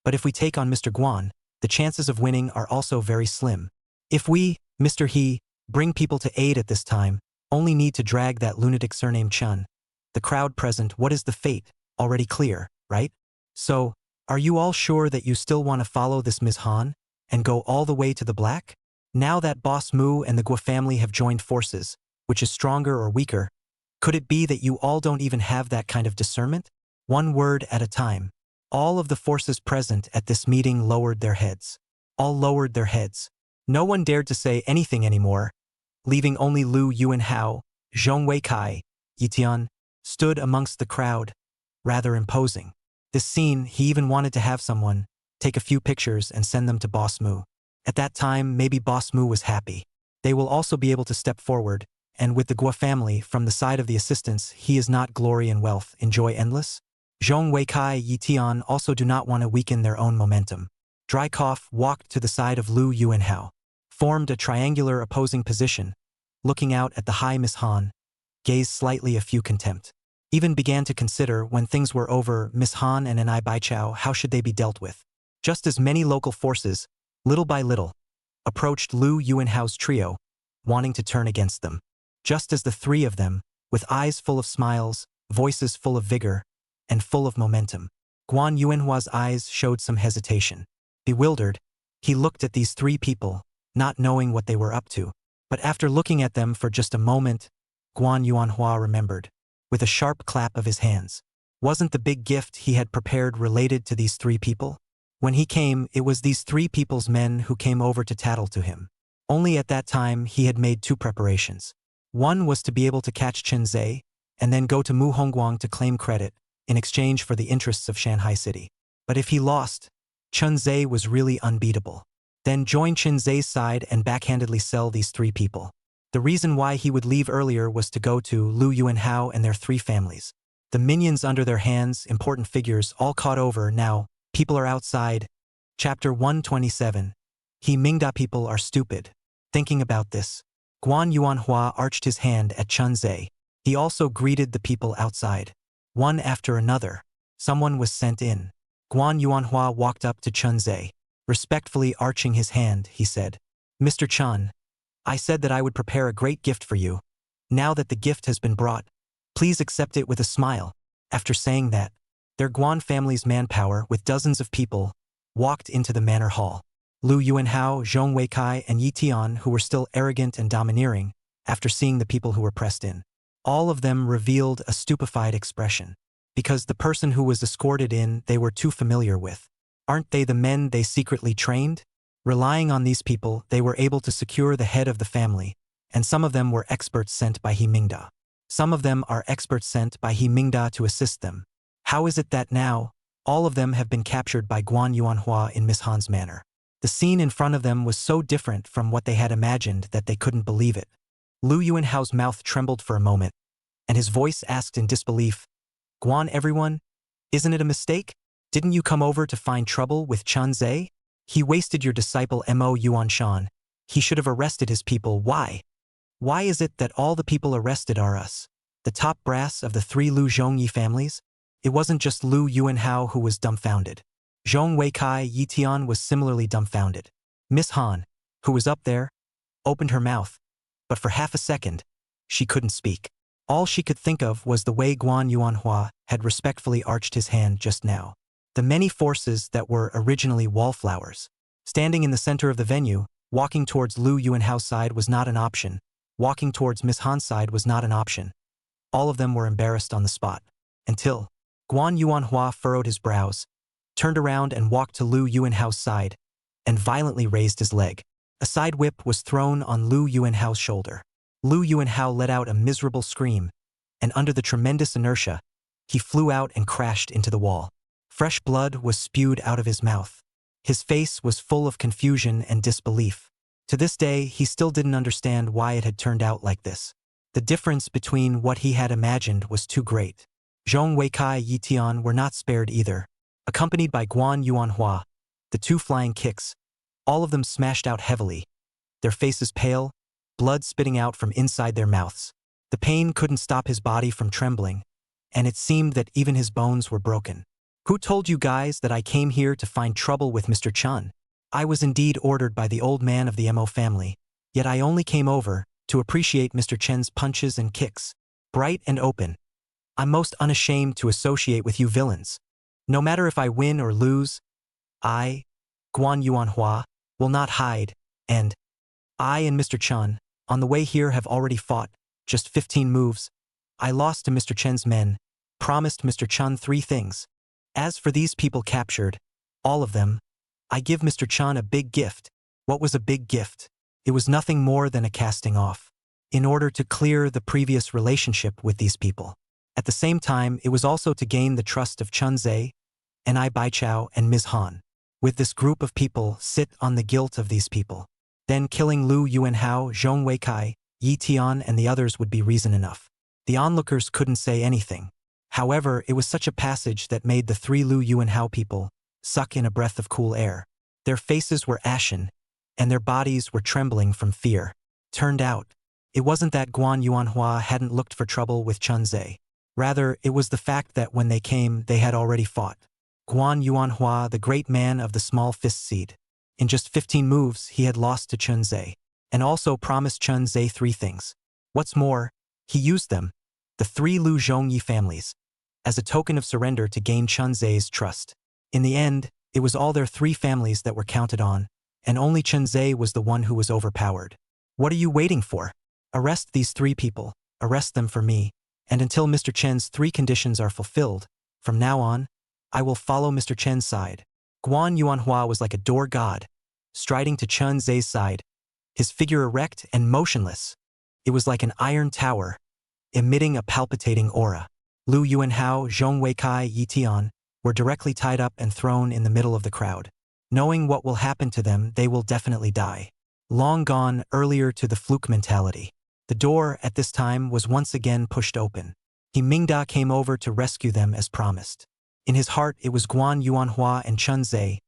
But if we take on Mr. Guan, the chances of winning are also very slim. If we, Mr. He, bring people to aid at this time, only need to drag that lunatic surname Chun. The crowd present, what is the fate? Already clear, right? So, are you all sure that you still want to follow this Miss Han and go all the way to the black? Now that Boss Mu and the Guo family have joined forces, which is stronger or weaker, could it be that you all don't even have that kind of discernment? One word at a time. All of the forces present at this meeting lowered their heads. All lowered their heads. No one dared to say anything anymore, leaving only Lu Yuanhao, Zhong Weikai, Yitian, stood amongst the crowd, rather imposing. This scene, he even wanted to have someone take a few pictures and send them to Boss Mu. At that time, maybe Boss Mu was happy. They will also be able to step forward, and with the Guo family, from the side of the assistants, he is not glory and wealth, enjoy endless? Zhong Weikai Yitian also do not want to weaken their own momentum. Dry cough walked to the side of Lu Yuanhao, formed a triangular opposing position, looking out at the high Miss Han, gazed slightly a few contempt. Even began to consider, when things were over, Miss Han and Ai Baichao, how should they be dealt with? Just as many local forces, little by little, approached Lu Yuanhao's trio, wanting to turn against them. Just as the 3 of them, with eyes full of smiles, voices full of vigor, and full of momentum, Guan Yuanhua's eyes showed some hesitation. Bewildered, he looked at these 3 people, not knowing what they were up to. But after looking at them for just a moment, Guan Yuanhua remembered, with a sharp clap of his hands. Wasn't the big gift he had prepared related to these 3 people? When he came, it was these 3 people's men who came over to tattle to him. Only at that time he had made 2 preparations. One was to be able to catch Chun Ze, and then go to Mu Hongguang to claim credit, in exchange for the interests of Shanghai City. But if he lost, Chun Ze was really unbeatable. Then join Chun Ze's side and backhandedly sell these 3 people. The reason why he would leave earlier was to go to Lu Yuanhao and their 3 families. The minions under their hands, important figures, all caught over now. People are outside. Chapter 127. He Mingda people are stupid. Thinking about this, Guan Yuan Hua arched his hand at Chun Ze. He also greeted the people outside. One after another, someone was sent in. Guan Yuan Hua walked up to Chun Ze. Respectfully arching his hand, he said, "Mr. Chun, I said that I would prepare a great gift for you. Now that the gift has been brought, please accept it with a smile." After saying that, their Guan family's manpower, with dozens of people, walked into the manor hall. Lu Yuanhao, Zhong Weikai, and Yitian, who were still arrogant and domineering, after seeing the people who were pressed in. All of them revealed a stupefied expression, because the person who was escorted in they were too familiar with. Aren't they the men they secretly trained? Relying on these people, they were able to secure the head of the family, and some of them were experts sent by He Mingda. Some of them are experts sent by He Mingda to assist them. How is it that now, all of them have been captured by Guan Yuan Hua in Miss Han's manor? The scene in front of them was so different from what they had imagined that they couldn't believe it. Lu Yuanhao's mouth trembled for a moment, and his voice asked in disbelief, Guan everyone? Isn't it a mistake? Didn't you come over to find trouble with Chun Ze? He wasted your disciple Mo Yuan Shan. He should have arrested his people. Why? Why is it that all the people arrested are us? The top brass of the three Lu Zhongyi families? It wasn't just Lu Yuanhao who was dumbfounded. Zhong Weikai Yitian was similarly dumbfounded. Miss Han, who was up there, opened her mouth, but for half a second, she couldn't speak. All she could think of was the way Guan Yuan Hua had respectfully arched his hand just now. The many forces that were originally wallflowers. Standing in the center of the venue, walking towards Lu Yuanhao's side was not an option. Walking towards Miss Han's side was not an option. All of them were embarrassed on the spot. Until Guan Yuan Hua furrowed his brows, turned around and walked to Lu Yuanhao's side, and violently raised his leg. A side whip was thrown on Lu Yuanhao's shoulder. Lu Yuanhao let out a miserable scream, and under the tremendous inertia, he flew out and crashed into the wall. Fresh blood was spewed out of his mouth. His face was full of confusion and disbelief. To this day, he still didn't understand why it had turned out like this. The difference between what he had imagined was too great. Zhong Weikai Yitian were not spared either. Accompanied by Guan Yuan Hua, the two flying kicks, all of them smashed out heavily, their faces pale, blood spitting out from inside their mouths. The pain couldn't stop his body from trembling, and it seemed that even his bones were broken. Who told you guys that I came here to find trouble with Mr. Chun? I was indeed ordered by the old man of the Mo family, yet I only came over to appreciate Mr. Chen's punches and kicks, bright and open. I'm most unashamed to associate with you villains. No matter if I win or lose, I, Guan Yuan Hua, will not hide, and I and Mr. Chun, on the way here have already fought, just 15 moves. I lost to Mr. Chen's men, promised Mr. Chun 3 things. As for these people captured, all of them, I give Mr. Chun a big gift. What was a big gift? It was nothing more than a casting off, in order to clear the previous relationship with these people. At the same time, it was also to gain the trust of Chun Ze, and I Baichao and Ms. Han. With this group of people, sit on the guilt of these people. Then killing Lu Yuanhao, Zhong Weikai, Yi Tian and the others would be reason enough. The onlookers couldn't say anything. However, it was such a passage that made the 3 Lu Yuanhao people suck in a breath of cool air. Their faces were ashen, and their bodies were trembling from fear. Turned out, it wasn't that Guan Yuan Hua hadn't looked for trouble with Chun Ze. Rather, it was the fact that when they came, they had already fought. Guan Yuan Hua, the great man of the small fist seed. In just 15 moves, he had lost to Chun Ze, and also promised Chun Ze 3 things. What's more, he used them, the 3 Lu Zhongyi families, as a token of surrender to gain Chun Ze's trust. In the end, it was all their 3 families that were counted on, and only Chun Ze was the one who was overpowered. What are you waiting for? Arrest these 3 people, arrest them for me, and until Mr. Chen's 3 conditions are fulfilled, from now on, I will follow Mr. Chen's side. Guan Yuan Hua was like a door god, striding to Chun Ze's side, his figure erect and motionless. It was like an iron tower, emitting a palpitating aura. Lu Yuanhao, Zhong Weikai, Yi Tian were directly tied up and thrown in the middle of the crowd. Knowing what will happen to them, they will definitely die. Long gone earlier to the fluke mentality. The door at this time was once again pushed open. He Mingda came over to rescue them as promised. In his heart, it was Guan Yuan Hua and Chun Ze,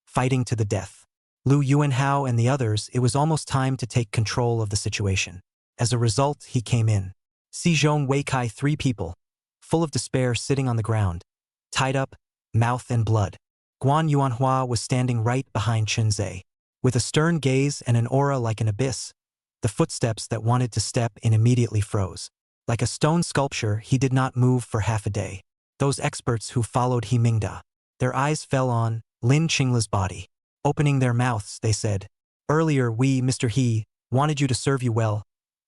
fighting to the death. Lu Yuanhao and the others, it was almost time to take control of the situation. As a result, he came in. See Zhong Weikai 3 people, full of despair sitting on the ground, tied up, mouth and blood. Guan Yuan Hua was standing right behind Chun Ze. With a stern gaze and an aura like an abyss, the footsteps that wanted to step in immediately froze. Like a stone sculpture, he did not move for half a day. Those experts who followed He Mingda, their eyes fell on Lin Qingla's body. Opening their mouths, they said, "Earlier we, Mr. He, wanted you to serve you well,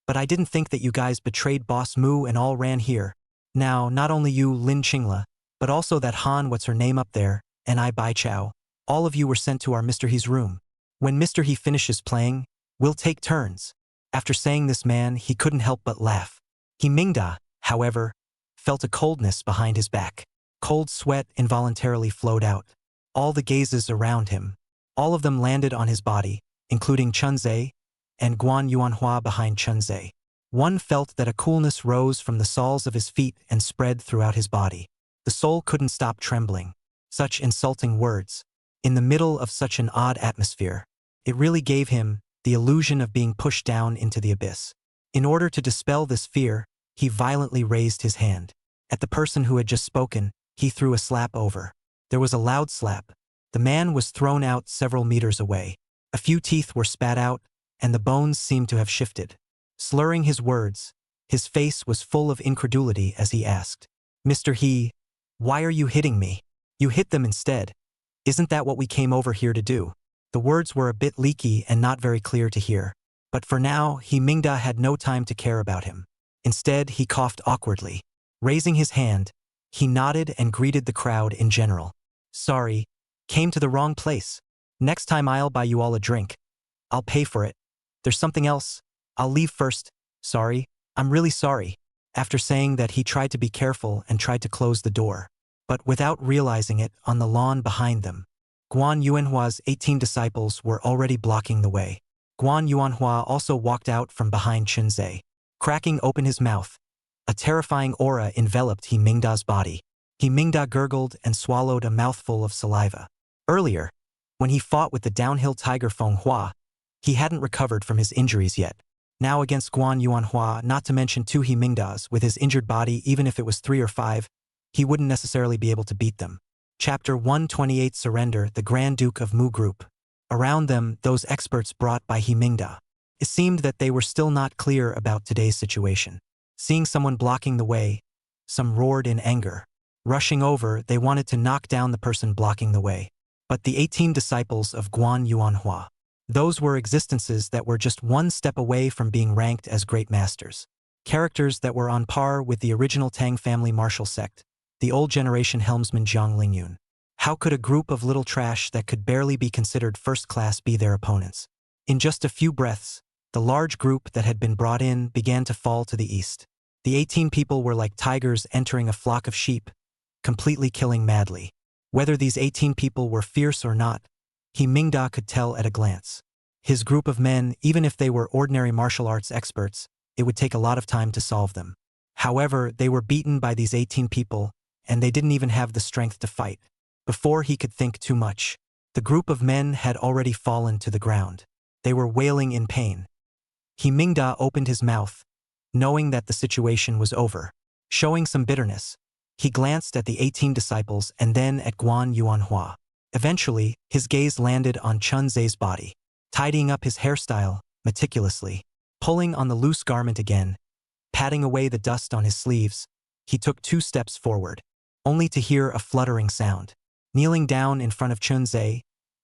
but I didn't think that you guys betrayed Boss Mu and all ran here. Now, not only you, Lin Qingla, but also that Han what's her name up there, and I Baichao, all of you were sent to our Mr. He's room. When Mr. He finishes playing, we'll take turns." After saying this, man, he couldn't help but laugh. He Mingda, however, felt a coldness behind his back. Cold sweat involuntarily flowed out. All the gazes around him, all of them landed on his body, including Chun Ze and Guan Yuan Hua behind Chun Ze. One felt that a coolness rose from the soles of his feet and spread throughout his body. The soul couldn't stop trembling. Such insulting words. In the middle of such an odd atmosphere, it really gave him the illusion of being pushed down into the abyss. In order to dispel this fear, he violently raised his hand. At the person who had just spoken, he threw a slap over. There was a loud slap. The man was thrown out several meters away. A few teeth were spat out, and the bones seemed to have shifted. Slurring his words, his face was full of incredulity as he asked, "Mr. He, why are you hitting me? You hit them instead. Isn't that what we came over here to do?" The words were a bit leaky and not very clear to hear. But for now, He Mingda had no time to care about him. Instead, he coughed awkwardly. Raising his hand, he nodded and greeted the crowd in general. "Sorry, came to the wrong place. Next time I'll buy you all a drink. I'll pay for it. There's something else. I'll leave first. Sorry, I'm really sorry." After saying that, he tried to be careful and tried to close the door. But without realizing it, on the lawn behind them, Guan Yuan Hua's 18 disciples were already blocking the way. Guan Yuan Hua also walked out from behind Chun Ze. Cracking open his mouth, a terrifying aura enveloped He Mingda's body. He Mingda gurgled and swallowed a mouthful of saliva. Earlier, when he fought with the downhill tiger Feng Hua, he hadn't recovered from his injuries yet. Now against Guan Yuan Hua, not to mention 2 He Mingdas, with his injured body, even if it was 3 or 5, he wouldn't necessarily be able to beat them. Chapter 128 Surrender, the Grand Duke of Mu Group. Around them, those experts brought by He Mingda. It seemed that they were still not clear about today's situation. Seeing someone blocking the way, some roared in anger. Rushing over, they wanted to knock down the person blocking the way. But the 18 disciples of Guan Yuan Hua, those were existences that were just one step away from being ranked as great masters. Characters that were on par with the original Tang family martial sect, the old generation helmsman Jiang Lingyun. How could a group of little trash that could barely be considered first class be their opponents? In just a few breaths, the large group that had been brought in began to fall to the east. The 18 people were like tigers entering a flock of sheep, completely killing madly. Whether these 18 people were fierce or not, He Mingda could tell at a glance. His group of men, even if they were ordinary martial arts experts, it would take a lot of time to solve them. However, they were beaten by these 18 people, and they didn't even have the strength to fight. Before he could think too much, the group of men had already fallen to the ground. They were wailing in pain. He Mingda opened his mouth, knowing that the situation was over. Showing some bitterness, he glanced at the 18 disciples and then at Guan Yuan Hua. Eventually, his gaze landed on Chun Ze's body. Tidying up his hairstyle, meticulously, pulling on the loose garment again, patting away the dust on his sleeves, he took 2 steps forward, only to hear a fluttering sound. Kneeling down in front of Chun Ze,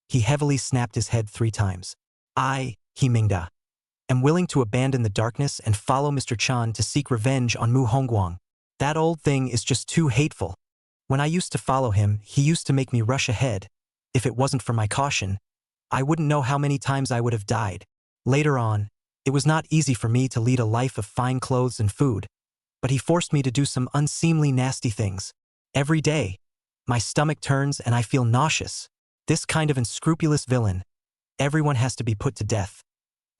he heavily snapped his head 3 times. "I, He Mingda, am willing to abandon the darkness and follow Mr. Chan to seek revenge on Mu Hongguang. That old thing is just too hateful. When I used to follow him, he used to make me rush ahead. If it wasn't for my caution, I wouldn't know how many times I would have died. Later on, it was not easy for me to lead a life of fine clothes and food, but he forced me to do some unseemly nasty things. Every day, my stomach turns and I feel nauseous. This kind of unscrupulous villain, everyone has to be put to death.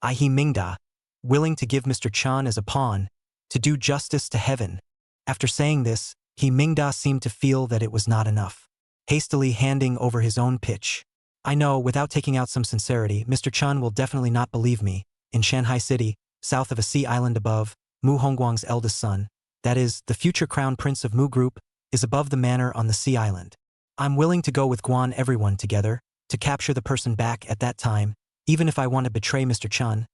I, He Mingda, willing to give Mr. Chan as a pawn, to do justice to heaven." After saying this, He Mingda seemed to feel that it was not enough. Hastily handing over his own pitch. "I know, without taking out some sincerity, Mr. Chan will definitely not believe me. In Shanghai City, south of a sea island above, Mu Hongguang's eldest son, that is, the future crown prince of Mu Group, is above the manor on the sea island. I'm willing to go with Guan everyone together, to capture the person back at that time, even if I want to betray Mr. Chan.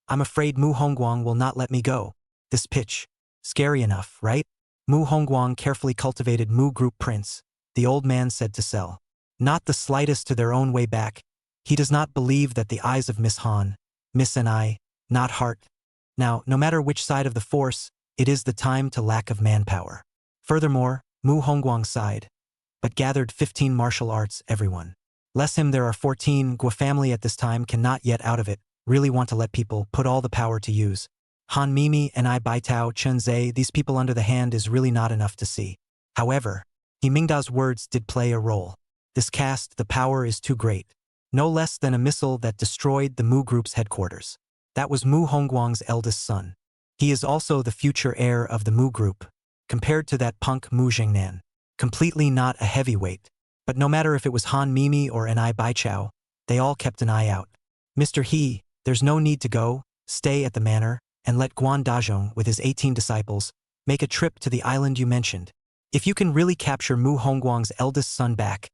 I'm afraid Mu Hongguang will not let me go. This pitch. Scary enough, right?" Mu Hongguang, carefully cultivated Mu Group prince, the old man said to Sel. Not the slightest to their own way back. He does not believe that the eyes of Miss Han, Miss and I, not heart. Now, no matter which side of the force, it is the time to lack of manpower. Furthermore, Mu Hongguang sighed, but gathered 15 martial arts everyone. Less him there are 14. Gua family at this time cannot yet out of it, really want to let people put all the power to use. Han Mimi and I Baitao Chun Ze, these people under the hand is really not enough to see. However, He Mingda's words did play a role. This cast, the power is too great. No less than a missile that destroyed the Mu Group's headquarters. That was Mu Hongguang's eldest son. He is also the future heir of the Mu Group. Compared to that punk Mu Jingnan, completely not a heavyweight. But no matter if it was Han Mimi or Anai Baichao, they all kept an eye out. Mr. He, there's no need to go, stay at the manor, and let Guan Dazhong with his 18 disciples make a trip to the island you mentioned. If you can really capture Mu Hongguang's eldest son back,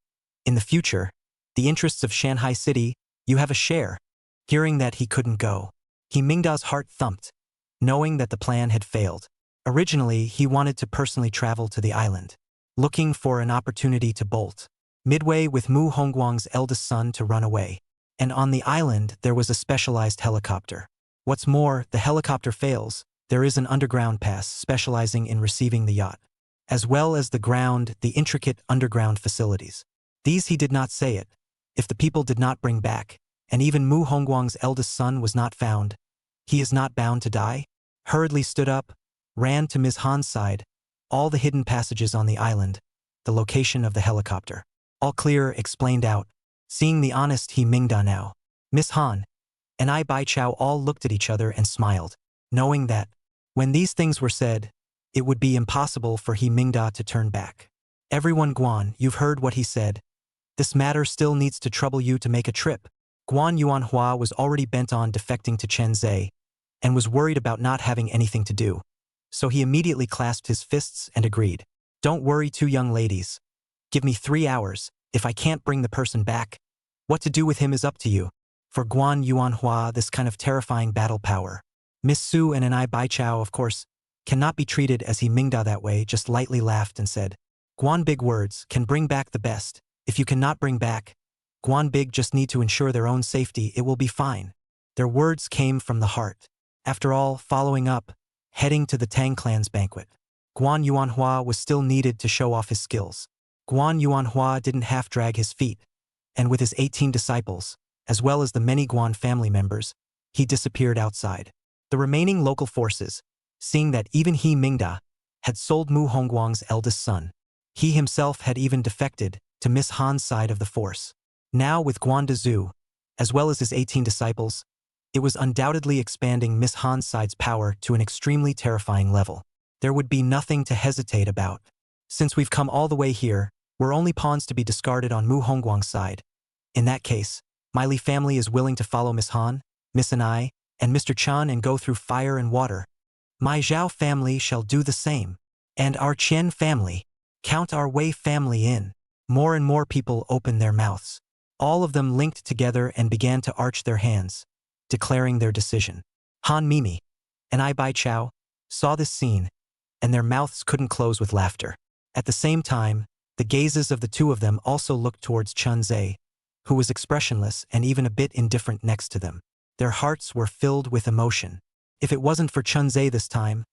in the future, the interests of Shanghai City, you have a share. Hearing that he couldn't go, He Mingda's heart thumped, knowing that the plan had failed. Originally, he wanted to personally travel to the island, looking for an opportunity to bolt midway with Mu Hongguang's eldest son to run away. And on the island, there was a specialized helicopter. What's more, the helicopter fails, there is an underground pass specializing in receiving the yacht, as well as the intricate underground facilities. These he did not say it. If the people did not bring back, and even Mu Hongguang's eldest son was not found, he is not bound to die? Hurriedly stood up, ran to Ms. Han's side, all the hidden passages on the island, the location of the helicopter. All clear, explained out, seeing the honest He Mingda now. Miss Han and I Baichao all looked at each other and smiled, knowing that, when these things were said, it would be impossible for He Mingda to turn back. Everyone Guan, you've heard what he said. This matter still needs to trouble you to make a trip. Guan Yuan Hua was already bent on defecting to Chun Ze, and was worried about not having anything to do. So he immediately clasped his fists and agreed. Don't worry, two young ladies. Give me 3 hours. If I can't bring the person back, what to do with him is up to you. For Guan Yuan Hua, this kind of terrifying battle power. Miss Su and Anai Baichao, of course, cannot be treated as He Mingda that way, just lightly laughed and said, Guan Big words can bring back the best. If you cannot bring back, Guan Big just need to ensure their own safety, it will be fine. Their words came from the heart. After all, following up, heading to the Tang clan's banquet, Guan Yuan Hua was still needed to show off his skills. Guan Yuan Hua didn't half drag his feet, and with his 18 disciples, as well as the many Guan family members, he disappeared outside. The remaining local forces, seeing that even He Mingda had sold Mu Hongguang's eldest son, he himself had even defected to Miss Han's side of the force. Now with Guan Dazhu, as well as his 18 disciples, it was undoubtedly expanding Miss Han's side's power to an extremely terrifying level. There would be nothing to hesitate about. Since we've come all the way here, we're only pawns to be discarded on Mu Hongguang's side. In that case, my Li family is willing to follow Miss Han, Miss Anai, and Mr. Chan and go through fire and water. My Zhao family shall do the same. And our Qian family, count our Wei family in. More and more people opened their mouths. All of them linked together and began to arch their hands, declaring their decision. Han Mimi and I Baichao saw this scene, and their mouths couldn't close with laughter. At the same time, the gazes of the two of them also looked towards Chun Ze, who was expressionless and even a bit indifferent next to them. Their hearts were filled with emotion. If it wasn't for Chun Ze this time,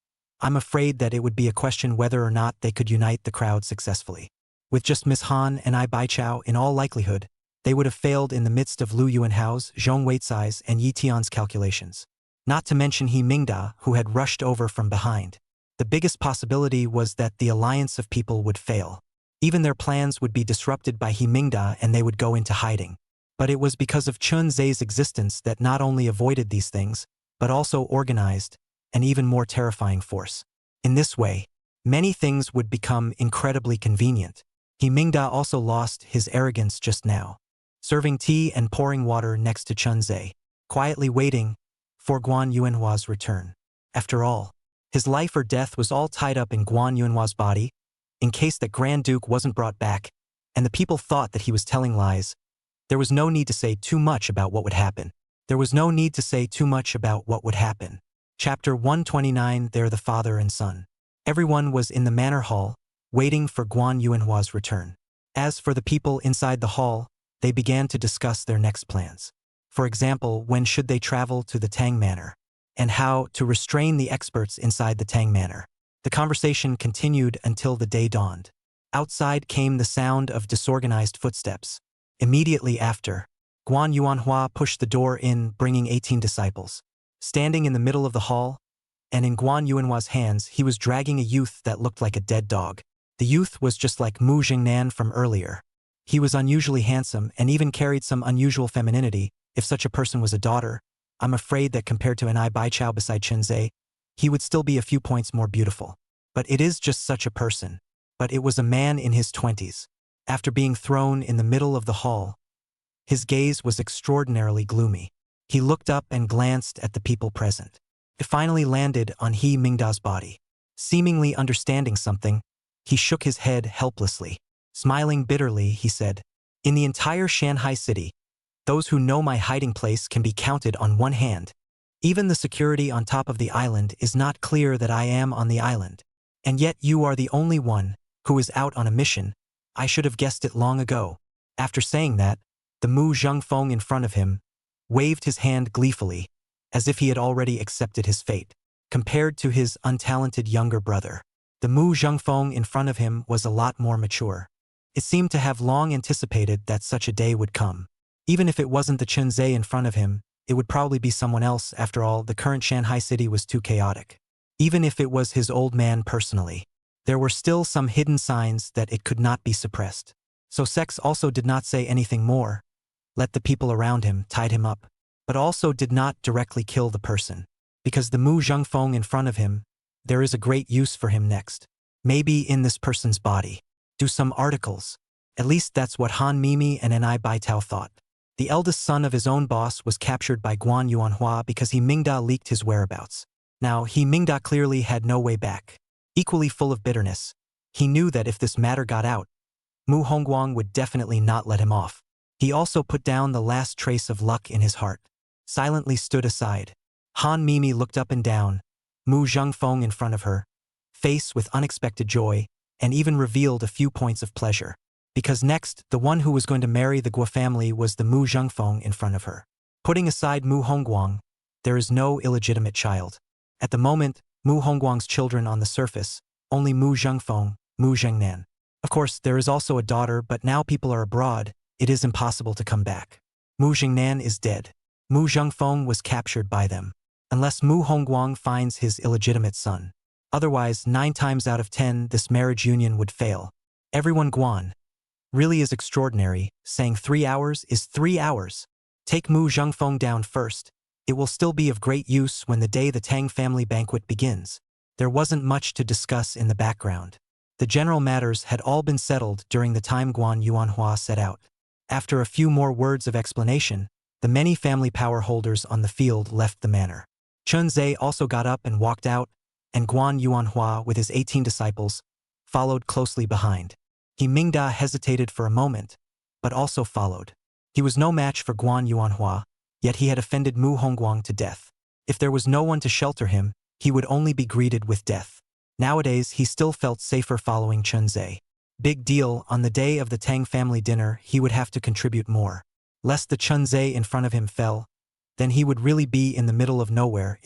I'm afraid that it would be a question whether or not they could unite the crowd successfully. With just Miss Han and I Baichao, in all likelihood, they would have failed in the midst of Lu Yuanhao's, Zhong Weizai's, and Yi Tian's calculations. Not to mention He Mingda, who had rushed over from behind. The biggest possibility was that the alliance of people would fail. Even their plans would be disrupted by He Mingda and they would go into hiding. But it was because of Chun Ze's existence that not only avoided these things, but also organized an even more terrifying force. In this way, many things would become incredibly convenient. He Mingda also lost his arrogance just now, serving tea and pouring water next to Chun Ze, quietly waiting for Guan Yuan Hua's return. After all, his life or death was all tied up in Guan Yuan Hua's body, in case that Grand Duke wasn't brought back, and the people thought that he was telling lies. There was no need to say too much about what would happen. Chapter 129. They're the father and son. Everyone was in the manor hall, waiting for Guan Yuan Hua's return. As for the people inside the hall, they began to discuss their next plans. For example, when should they travel to the Tang Manor, and how to restrain the experts inside the Tang Manor. The conversation continued until the day dawned. Outside came the sound of disorganized footsteps. Immediately after, Guan Yuan Hua pushed the door in, bringing 18 disciples. Standing in the middle of the hall, and in Guan Yuan Hua's hands, he was dragging a youth that looked like a dead dog. The youth was just like Mu Jingnan from earlier. He was unusually handsome and even carried some unusual femininity. If such a person was a daughter, I'm afraid that compared to Anai Baichao beside Chun Ze, he would still be a few points more beautiful. But it is just such a person. but it was a man in his 20s. After being thrown in the middle of the hall, his gaze was extraordinarily gloomy. He looked up and glanced at the people present. It finally landed on He Mingda's body. Seemingly understanding something, he shook his head helplessly. Smiling bitterly, he said, "In the entire Shanghai city, those who know my hiding place can be counted on one hand. Even the security on top of the island is not clear that I am on the island. And yet you are the only one who is out on a mission. I should have guessed it long ago." After saying that, the Mu Zhengfeng in front of him waved his hand gleefully, as if he had already accepted his fate. Compared to his untalented younger brother, the Mu Zhengfeng in front of him was a lot more mature. It seemed to have long anticipated that such a day would come. Even if it wasn't the Chun Ze in front of him, it would probably be someone else. After all, the current Shanghai city was too chaotic. Even if it was his old man personally, there were still some hidden signs that it could not be suppressed. So Sex also did not say anything more, let the people around him tied him up, but also did not directly kill the person. Because the Mu Zhengfeng in front of him, there is a great use for him next. Maybe in this person's body. Do some articles. At least that's what Han Mimi and Ni Baitao thought. The eldest son of his own boss was captured by Guan Yuan Hua because He Mingda leaked his whereabouts. Now, He Mingda clearly had no way back. Equally full of bitterness, he knew that if this matter got out, Mu Hongguang would definitely not let him off. He also put down the last trace of luck in his heart. Silently stood aside. Han Mimi looked up and down, Mu Zhengfeng in front of her, face with unexpected joy, and even revealed a few points of pleasure. Because next, the one who was going to marry the Guo family was the Mu Zhengfeng in front of her. Putting aside Mu Hongguang, there is no illegitimate child. At the moment, Mu Hongguang's children on the surface, only Mu Zhengfeng, Mu Zhengnan. Of course, there is also a daughter, but now people are abroad, it is impossible to come back. Mu Zhengnan is dead. Mu Zhengfeng was captured by them. Unless Mu Hongguang finds his illegitimate son. Otherwise, 9 times out of 10, this marriage union would fail. Everyone Guan really is extraordinary, saying 3 hours is 3 hours. Take Mu Zhengfeng down first. It will still be of great use when the day the Tang family banquet begins. There wasn't much to discuss in the background. The general matters had all been settled during the time Guan Yuan Hua set out. After a few more words of explanation, the many family power holders on the field left the manor. Chun Ze also got up and walked out, and Guan Yuan Hua with his 18 disciples followed closely behind. He Mingda hesitated for a moment, but also followed. He was no match for Guan Yuan Hua, yet he had offended Mu Hongguang to death. If there was no one to shelter him, he would only be greeted with death. Nowadays, he still felt safer following Chun Ze. Big deal, on the day of the Tang family dinner, he would have to contribute more. Lest the Chun Ze in front of him fell, then he would really be in the middle of nowhere,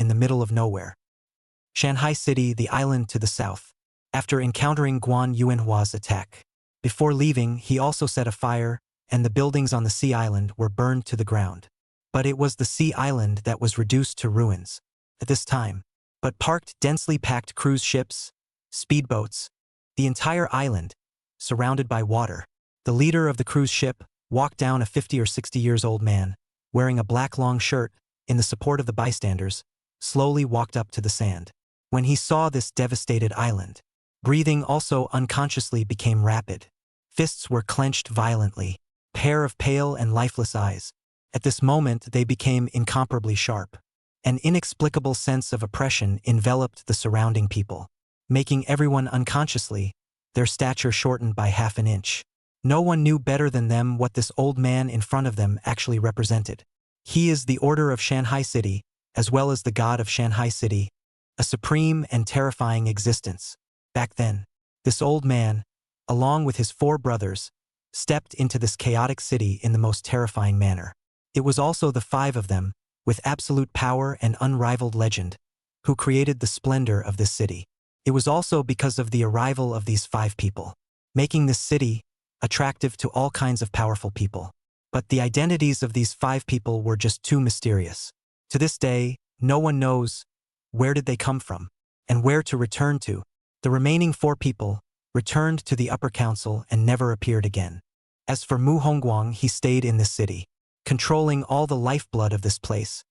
Shanghai City, the island to the south. After encountering Guan Yuan Hua's attack. Before leaving, he also set a fire, and the buildings on the sea island were burned to the ground. But it was the sea island that was reduced to ruins at this time. But parked densely packed cruise ships, speedboats, the entire island, surrounded by water. The leader of the cruise ship walked down, a 50 or 60 years old man, wearing a black long shirt, in the support of the bystanders, slowly walked up to the sand. When he saw this devastated island, breathing also unconsciously became rapid. Fists were clenched violently, pair of pale and lifeless eyes. At this moment they became incomparably sharp. An inexplicable sense of oppression enveloped the surrounding people, making everyone unconsciously, their stature shortened by half an inch. No one knew better than them what this old man in front of them actually represented. He is the order of Shanghai City, as well as the god of Shanghai City, a supreme and terrifying existence. Back then, this old man, along with his 4 brothers, stepped into this chaotic city in the most terrifying manner. It was also the 5 of them, with absolute power and unrivaled legend, who created the splendor of this city. It was also because of the arrival of these 5 people, making this city attractive to all kinds of powerful people. But the identities of these 5 people were just too mysterious. To this day, no one knows where did they come from and where to return to. The remaining 4 people returned to the upper council and never appeared again. As for Mu Hongguang, he stayed in this city, controlling all the lifeblood of this place.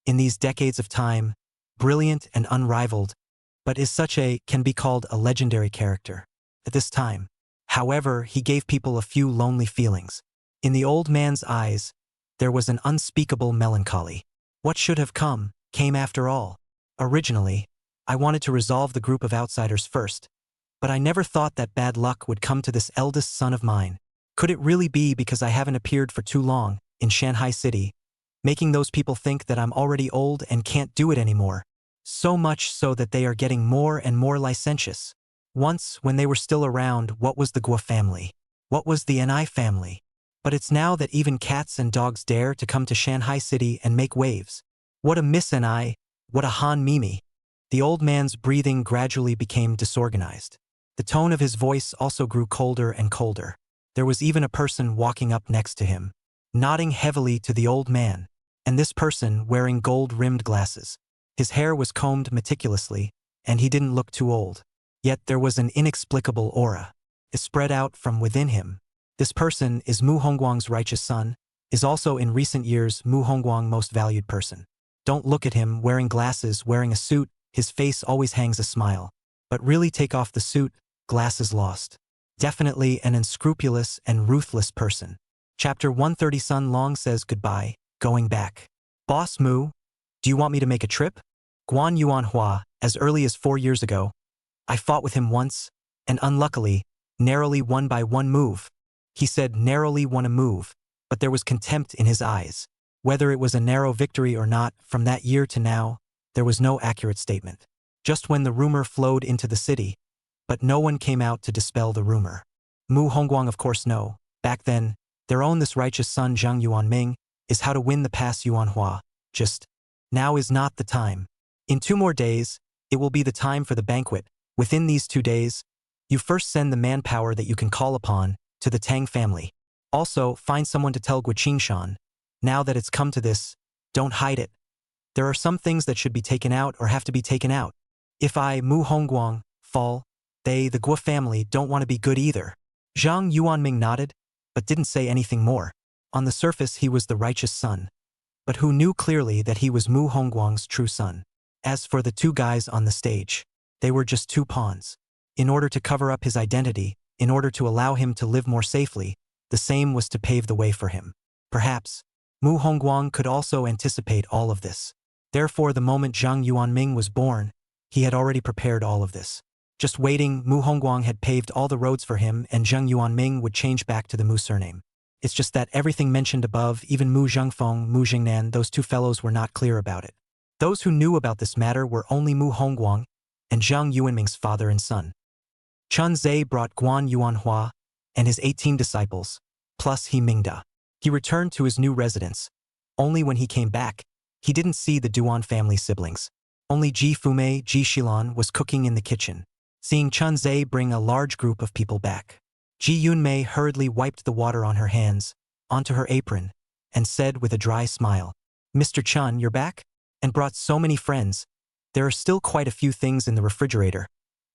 In these decades of time, brilliant and unrivaled, but can be called a legendary character. at this time. However, he gave people a few lonely feelings. In the old man's eyes, there was an unspeakable melancholy. What should have come, came after all. Originally, I wanted to resolve the group of outsiders first, but I never thought that bad luck would come to this eldest son of mine. Could it really be because I haven't appeared for too long in Shanghai City, making those people think that I'm already old and can't do it anymore? So much so that they are getting more and more licentious. Once, when they were still around, what was the Guo family? What was the Ni family? But it's now that even cats and dogs dare to come to Shanghai City and make waves. What a Miss Ni, what a Han Mimi. The old man's breathing gradually became disorganized. The tone of his voice also grew colder and colder. There was even a person walking up next to him, nodding heavily to the old man, and this person wearing gold-rimmed glasses. His hair was combed meticulously, and he didn't look too old. Yet there was an inexplicable aura. It spread out from within him. This person is Mu Hongguang's righteous son, is also in recent years Mu Hongguang most valued person. Don't look at him wearing glasses, wearing a suit, his face always hangs a smile. But really take off the suit, glasses lost. Definitely an unscrupulous and ruthless person. Chapter 130 Sun Long says goodbye, going back. Boss Mu, do you want me to make a trip? Guan Yuan Hua, as early as 4 years ago, I fought with him once, and unluckily, narrowly won by one move. He said narrowly won a move, but there was contempt in his eyes. Whether it was a narrow victory or not, from that year to now, there was no accurate statement. Just when the rumor flowed into the city, but no one came out to dispel the rumor. Mu Hongguang of course no. Back then, their own this righteous son Zhang Yuanming is how to win the pass Yuan Hua. Just, now is not the time. In 2 more days, it will be the time for the banquet. Within these 2 days, you first send the manpower that you can call upon to the Tang family. Also, find someone to tell Guqingshan. Now that it's come to this, don't hide it. There are some things that should be taken out or have to be taken out. If I, Mu Hongguang, fall, they, the Guo family, don't want to be good either. Zhang Yuanming nodded, but didn't say anything more. On the surface he was the righteous son, but who knew clearly that he was Mu Hongguang's true son. As for the 2 guys on the stage, they were just 2 pawns. In order to cover up his identity, in order to allow him to live more safely, the same was to pave the way for him. Perhaps, Mu Hongguang could also anticipate all of this. Therefore, the moment Zhang Yuanming was born, he had already prepared all of this. Just waiting, Mu Hongguang had paved all the roads for him, and Zhang Yuanming would change back to the Mu surname. It's just that everything mentioned above, even Mu Zhengfeng, Mu Jingnan, those 2 fellows were not clear about it. Those who knew about this matter were only Mu Hongguang and Zhang Yuanming's father and son. Chun Ze brought Guan Yuan Hua and his 18 disciples, plus he Mingda. He returned to his new residence. Only when he came back, he didn't see the Duan family siblings. Only Ji Fumei, Ji Shilan was cooking in the kitchen. Seeing Chun Ze bring a large group of people back, Ji Yunmei hurriedly wiped the water on her hands, onto her apron, and said with a dry smile, "Mr. Chun, you're back? And brought so many friends. There are still quite a few things in the refrigerator.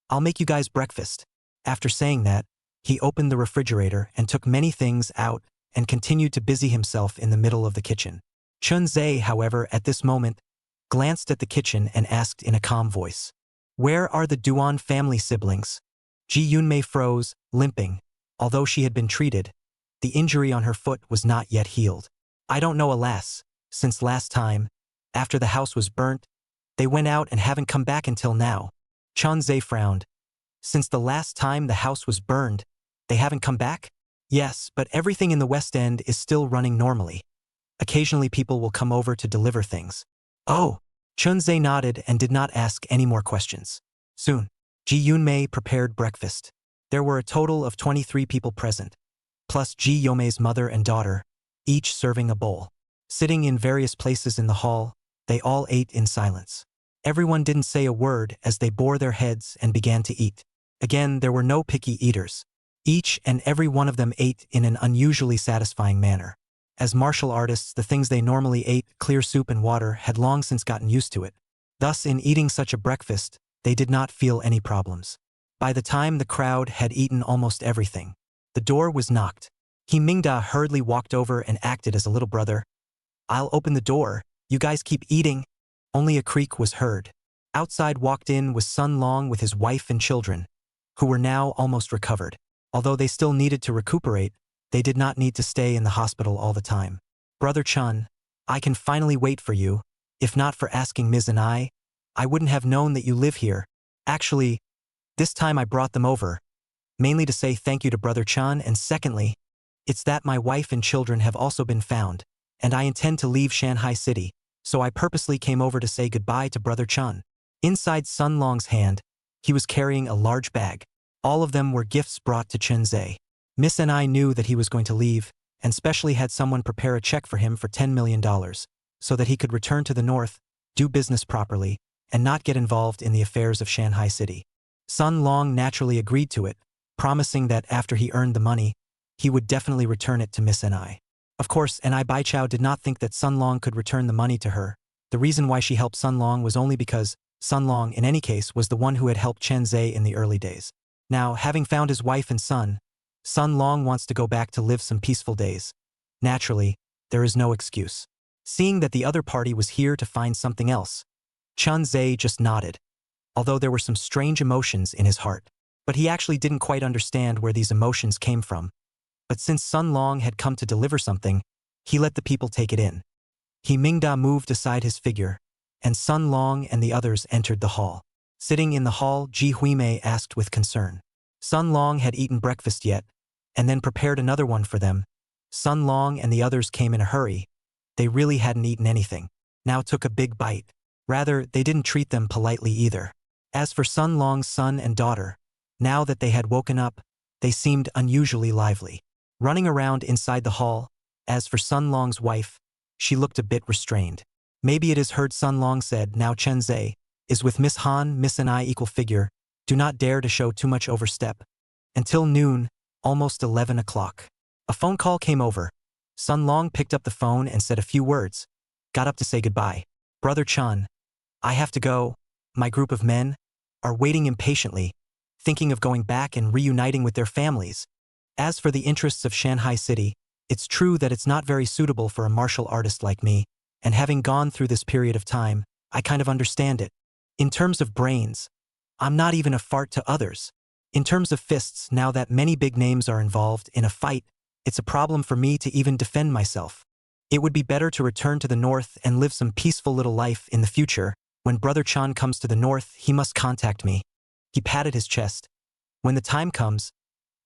I'll make you guys breakfast." After saying that, he opened the refrigerator and took many things out and continued to busy himself in the middle of the kitchen. Chun Ze, however, at this moment, glanced at the kitchen and asked in a calm voice, "Where are the Duan family siblings?" Ji Yunmei froze, limping. Although she had been treated, the injury on her foot was not yet healed. "I don't know, alas. Since last time, after the house was burnt, they went out and haven't come back until now." Chun Ze frowned. "Since the last time the house was burned, they haven't come back?" "Yes, but everything in the West End is still running normally. Occasionally people will come over to deliver things." "Oh." Chun Ze nodded and did not ask any more questions. Soon, Ji Yunmei prepared breakfast. There were a total of 23 people present, plus Ji Yomei's mother and daughter, each serving a bowl. Sitting in various places in the hall, they all ate in silence. Everyone didn't say a word as they bore their heads and began to eat. Again, there were no picky eaters. Each and every one of them ate in an unusually satisfying manner. As martial artists, the things they normally ate, clear soup and water, had long since gotten used to it. Thus, in eating such a breakfast, they did not feel any problems. By the time the crowd had eaten almost everything, the door was knocked. He Mingda hurriedly walked over and acted as a little brother. "I'll open the door, you guys keep eating." Only a creak was heard. Outside walked in was Sun Long with his wife and children. who were now almost recovered. Although they still needed to recuperate, they did not need to stay in the hospital all the time. Brother Chun, I can finally wait for you. If not for asking Ms. and I wouldn't have known that you live here. Actually, this time I brought them over, mainly to say thank you to Brother Chun, and secondly, it's that my wife and children have also been found, and I intend to leave Shanghai City, so I purposely came over to say goodbye to Brother Chun. Inside Sun Long's hand, he was carrying a large bag. All of them were gifts brought to Chun Ze. Miss and I knew that he was going to leave, and specially had someone prepare a check for him for $10 million, so that he could return to the north, do business properly, and not get involved in the affairs of Shanghai City. Sun Long naturally agreed to it, promising that after he earned the money, he would definitely return it to Miss and I. Of course, and I Baichao did not think that Sun Long could return the money to her. The reason why she helped Sun Long was only because Sun Long, in any case, was the one who had helped Chun Ze in the early days. Now, having found his wife and son, Sun Long wants to go back to live some peaceful days. Naturally, there is no excuse. Seeing that the other party was here to find something else, Chun Ze just nodded, although there were some strange emotions in his heart. But he actually didn't quite understand where these emotions came from. But since Sun Long had come to deliver something, he let the people take it in. He Mingda moved aside his figure, and Sun Long and the others entered the hall. Sitting in the hall, Ji Huimei asked with concern. Sun Long had eaten breakfast yet, and then prepared another one for them. Sun Long and the others came in a hurry. They really hadn't eaten anything. Now took a big bite. Rather, they didn't treat them politely either. As for Sun Long's son and daughter, now that they had woken up, they seemed unusually lively, running around inside the hall. As for Sun Long's wife, she looked a bit restrained. Maybe it is heard Sun Long said, now Chun Ze is with Miss Han, Miss and I equal figure, do not dare to show too much overstep. Until noon, almost 11 o'clock. A phone call came over. Sun Long picked up the phone and said a few words, got up to say goodbye. Brother Chun, I have to go. My group of men are waiting impatiently, thinking of going back and reuniting with their families. As for the interests of Shanghai City, it's true that it's not very suitable for a martial artist like me, and having gone through this period of time, I kind of understand it. In terms of brains, I'm not even a fart to others. In terms of fists, now that many big names are involved in a fight, it's a problem for me to even defend myself. It would be better to return to the north and live some peaceful little life in the future. When Brother Chun comes to the north, he must contact me. He patted his chest. When the time comes,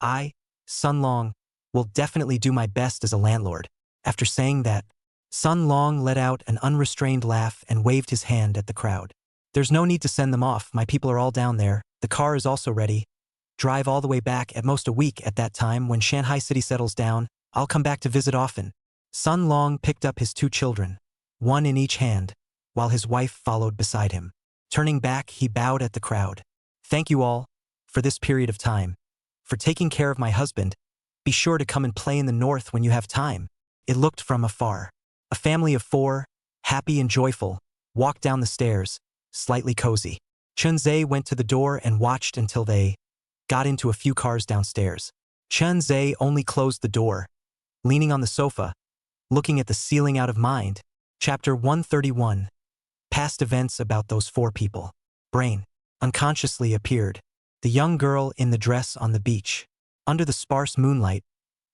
I, Sun Long, will definitely do my best as a landlord. After saying that, Sun Long let out an unrestrained laugh and waved his hand at the crowd. There's no need to send them off, my people are all down there, the car is also ready. Drive all the way back, at most a week. At that time, when Shanghai City settles down, I'll come back to visit often. Sun Long picked up his two children, one in each hand, while his wife followed beside him. Turning back, he bowed at the crowd. Thank you all, for this period of time, for taking care of my husband. Be sure to come and play in the north when you have time. It looked from afar. A family of 4, happy and joyful, walked down the stairs, slightly cozy. Chun Ze went to the door and watched until they got into a few cars downstairs. Chun Ze only closed the door, leaning on the sofa, looking at the ceiling out of mind. Chapter 131. Past events about those 4 people. Brain unconsciously appeared. The young girl in the dress on the beach. Under the sparse moonlight,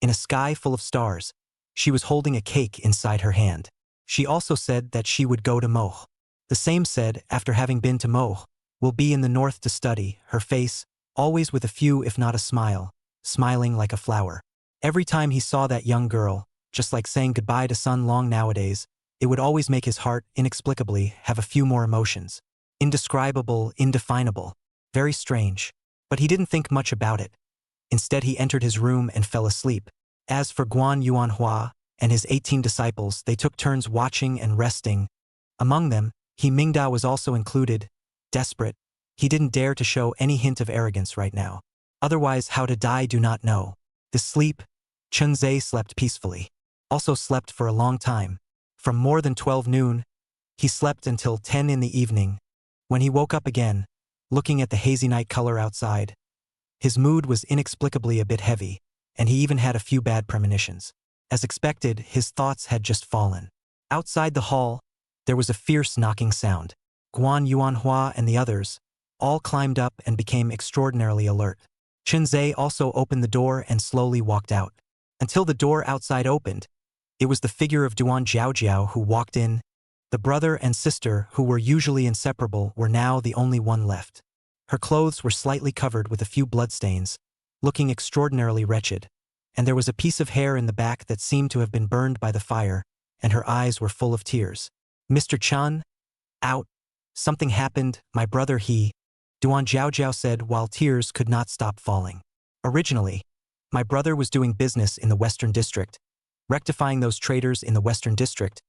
in a sky full of stars, she was holding a cake inside her hand. She also said that she would go to Moh. The same said, after having been to Moh, will be in the north to study, her face, always with a few if not a smile, smiling like a flower. Every time he saw that young girl, just like saying goodbye to Sun Long nowadays, it would always make his heart, inexplicably, have a few more emotions. Indescribable, indefinable, very strange. But he didn't think much about it. Instead he entered his room and fell asleep. As for Guan Yuan Hua and his 18 disciples, they took turns watching and resting. Among them, He Mingda was also included. Desperate, he didn't dare to show any hint of arrogance right now. Otherwise, how to die do not know. The sleep, Chun Ze slept peacefully. Also slept for a long time. From more than 12 noon, he slept until 10 in the evening. When he woke up again, looking at the hazy night color outside, his mood was inexplicably a bit heavy, and he even had a few bad premonitions. As expected, his thoughts had just fallen. Outside the hall, there was a fierce knocking sound. Guan Yuan Hua and the others, all climbed up and became extraordinarily alert. Chun Ze also opened the door and slowly walked out. Until the door outside opened, it was the figure of Duan Jiao who walked in. The brother and sister, who were usually inseparable, were now the only one left. Her clothes were slightly covered with a few bloodstains, looking extraordinarily wretched, and there was a piece of hair in the back that seemed to have been burned by the fire, and her eyes were full of tears. "Mr. Chun? Out. Something happened, my brother Duan Jiao said while tears could not stop falling. Originally, my brother was doing business in the Western District, rectifying those traitors in the Western District,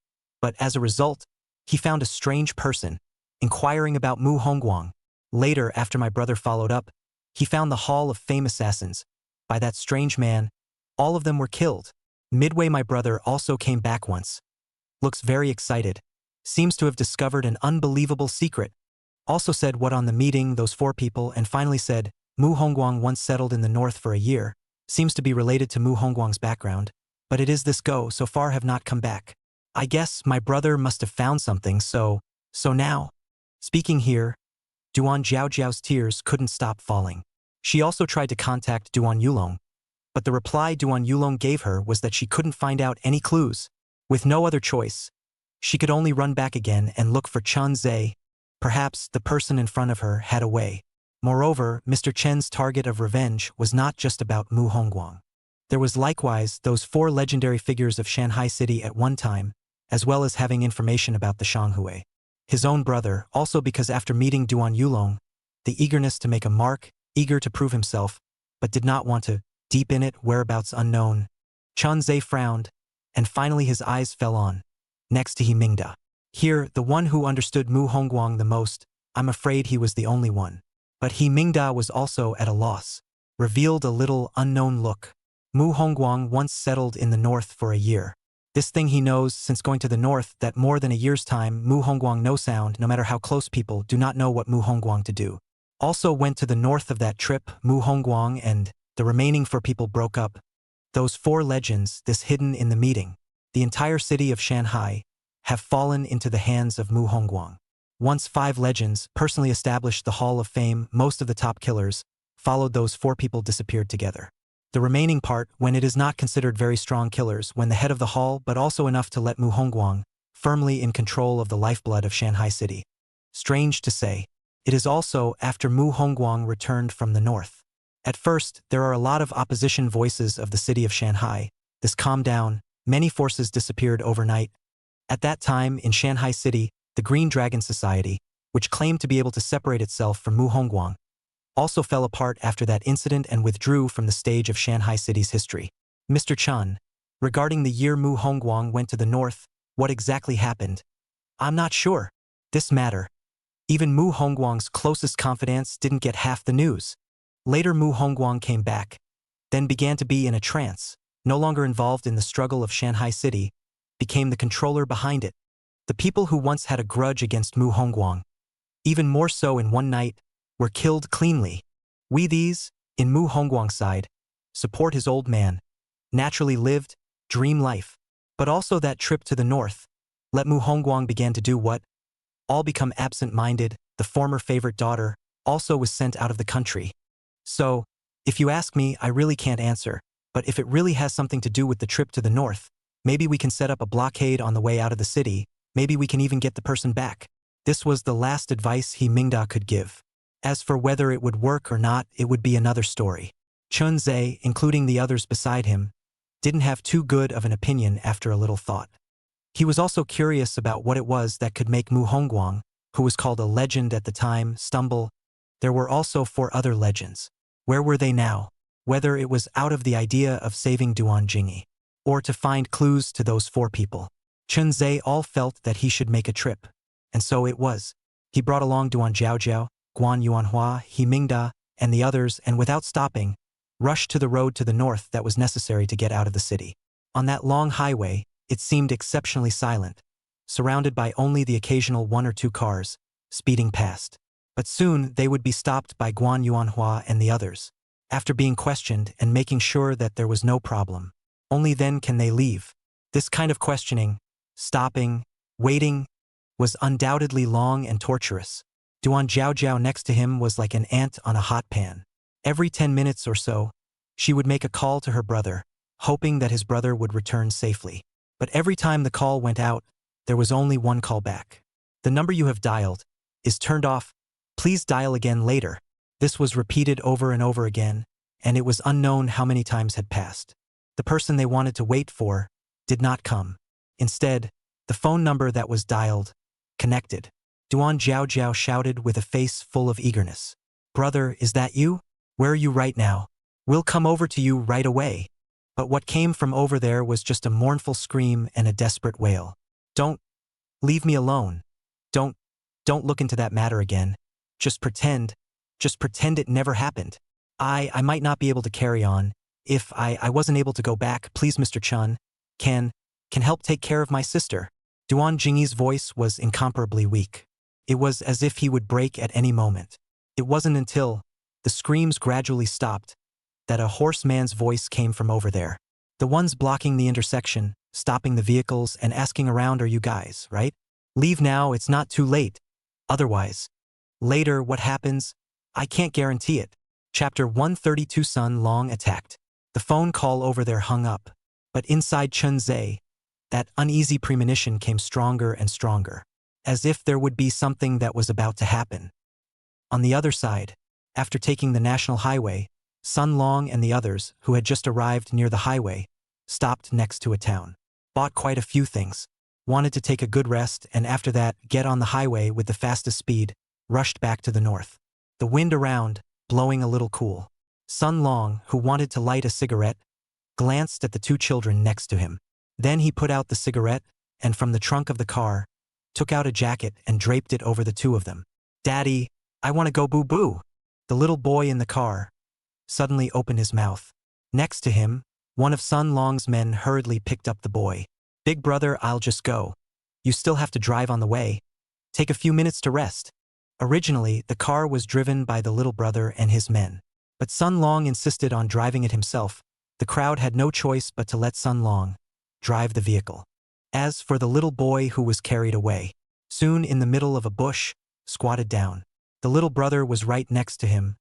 but as a result, he found a strange person, inquiring about Mu Hongguang. Later, after my brother followed up, he found the Hall of Fame Assassins. By that strange man, all of them were killed. Midway, my brother also came back once. Looks very excited. Seems to have discovered an unbelievable secret. Also said what on the meeting, those 4 people, and finally said, Mu Hongguang once settled in the north for a year. Seems to be related to Mu Hongguang's background, but it is this go so far have not come back. I guess my brother must have found something, so now. Speaking here, Duan Jiao's tears couldn't stop falling. She also tried to contact Duan Yulong, but the reply Duan Yulong gave her was that she couldn't find out any clues. With no other choice, she could only run back again and look for Chun Ze. Perhaps the person in front of her had a way. Moreover, Mr. Chen's target of revenge was not just about Mu Hongguang. There was likewise those 4 legendary figures of Shanghai City at one time, as well as having information about the Shanghui. His own brother, also because after meeting Duan Yulong, the eagerness to make a mark, eager to prove himself, but did not want to, deep in it, whereabouts unknown. Chun Ze frowned, and finally his eyes fell on, next to Mingda. Here, the one who understood Mu Hongguang the most, I'm afraid he was the only one. But Mingda was also at a loss, revealed a little unknown look. Mu Hongguang once settled in the north for a year. This thing he knows since going to the north that more than a year's time Mu Hongguang no sound no matter how close people do not know what Mu Hongguang to do. Also went to the north of that trip, Mu Hongguang and the remaining 4 people broke up. Those 4 legends, this hidden in the meeting, the entire city of Shanghai, have fallen into the hands of Mu Hongguang. Once 5 legends personally established the Hall of Fame, most of the top killers, followed those 4 people disappeared together. The remaining part, when it is not considered very strong killers, when the head of the hall but also enough to let Mu Hongguang, firmly in control of the lifeblood of Shanghai City. Strange to say, it is also after Mu Hongguang returned from the north. At first, there are a lot of opposition voices of the city of Shanghai. This calmed down, many forces disappeared overnight. At that time, in Shanghai City, the Green Dragon Society, which claimed to be able to separate itself from Mu Hongguang, also fell apart after that incident and withdrew from the stage of Shanghai City's history. Mr. Chun, regarding the year Mu Hongguang went to the north, what exactly happened? I'm not sure. This matter. Even Mu Hongguang's closest confidants didn't get half the news. Later Mu Hongguang came back, then began to be in a trance, no longer involved in the struggle of Shanghai City, became the controller behind it. The people who once had a grudge against Mu Hongguang, even more so in one night, were killed cleanly. We these, in Mu Hongguang's side, support his old man, naturally lived, dream life. But also that trip to the north, let Mu Hongguang began to do what? All become absent-minded, the former favorite daughter, also was sent out of the country. So, if you ask me, I really can't answer, but if it really has something to do with the trip to the north, maybe we can set up a blockade on the way out of the city, maybe we can even get the person back. This was the last advice Mingda could give. As for whether it would work or not, it would be another story. Chun Ze, including the others beside him, didn't have too good of an opinion after a little thought. He was also curious about what it was that could make Mu Hongguang, who was called a legend at the time, stumble. There were also 4 other legends. Where were they now? Whether it was out of the idea of saving Duan Jingyi, or to find clues to those 4 people. Chun Ze all felt that he should make a trip. And so it was. He brought along Duan Jiao, Guan Yuan Hua, Mingda, and the others, and without stopping, rushed to the road to the north that was necessary to get out of the city. On that long highway, it seemed exceptionally silent, surrounded by only the occasional 1 or 2 cars, speeding past. But soon they would be stopped by Guan Yuan Hua and the others, after being questioned and making sure that there was no problem. Only then can they leave. This kind of questioning, stopping, waiting, was undoubtedly long and torturous. Duan Zhaozhao next to him was like an ant on a hot pan. Every 10 minutes or so, she would make a call to her brother, hoping that his brother would return safely. But every time the call went out, there was only one call back. The number you have dialed is turned off. Please dial again later. This was repeated over and over again, and it was unknown how many times had passed. The person they wanted to wait for did not come. Instead, the phone number that was dialed connected. Duan Zhaozhao shouted with a face full of eagerness. Brother, is that you? Where are you right now? We'll come over to you right away. But what came from over there was just a mournful scream and a desperate wail. Don't leave me alone. Don't look into that matter again. Just pretend it never happened. I might not be able to carry on. If I wasn't able to go back, please Mr. Chun, can help take care of my sister. Duan Jingyi's voice was incomparably weak. It was as if he would break at any moment. It wasn't until the screams gradually stopped that a hoarse man's voice came from over there. The ones blocking the intersection, stopping the vehicles and asking around, are you guys, right? Leave now, it's not too late. Otherwise, later what happens, I can't guarantee it. Chapter 132. Sun Long attacked. The phone call over there hung up, but inside Chun Ze, that uneasy premonition came stronger and stronger, as if there would be something that was about to happen. On the other side, after taking the national highway, Sun Long and the others, who had just arrived near the highway, stopped next to a town, bought quite a few things, wanted to take a good rest, and after that, get on the highway with the fastest speed, rushed back to the north. The wind around, blowing a little cool. Sun Long, who wanted to light a cigarette, glanced at the two children next to him. Then he put out the cigarette, and from the trunk of the car, took out a jacket and draped it over the two of them. Daddy, I want to go boo-boo. The little boy in the car suddenly opened his mouth. Next to him, one of Sun Long's men hurriedly picked up the boy. Big brother, I'll just go. You still have to drive on the way. Take a few minutes to rest. Originally, the car was driven by the little brother and his men. But Sun Long insisted on driving it himself. The crowd had no choice but to let Sun Long drive the vehicle. As for the little boy who was carried away, soon in the middle of a bush, squatted down. The little brother was right next to him,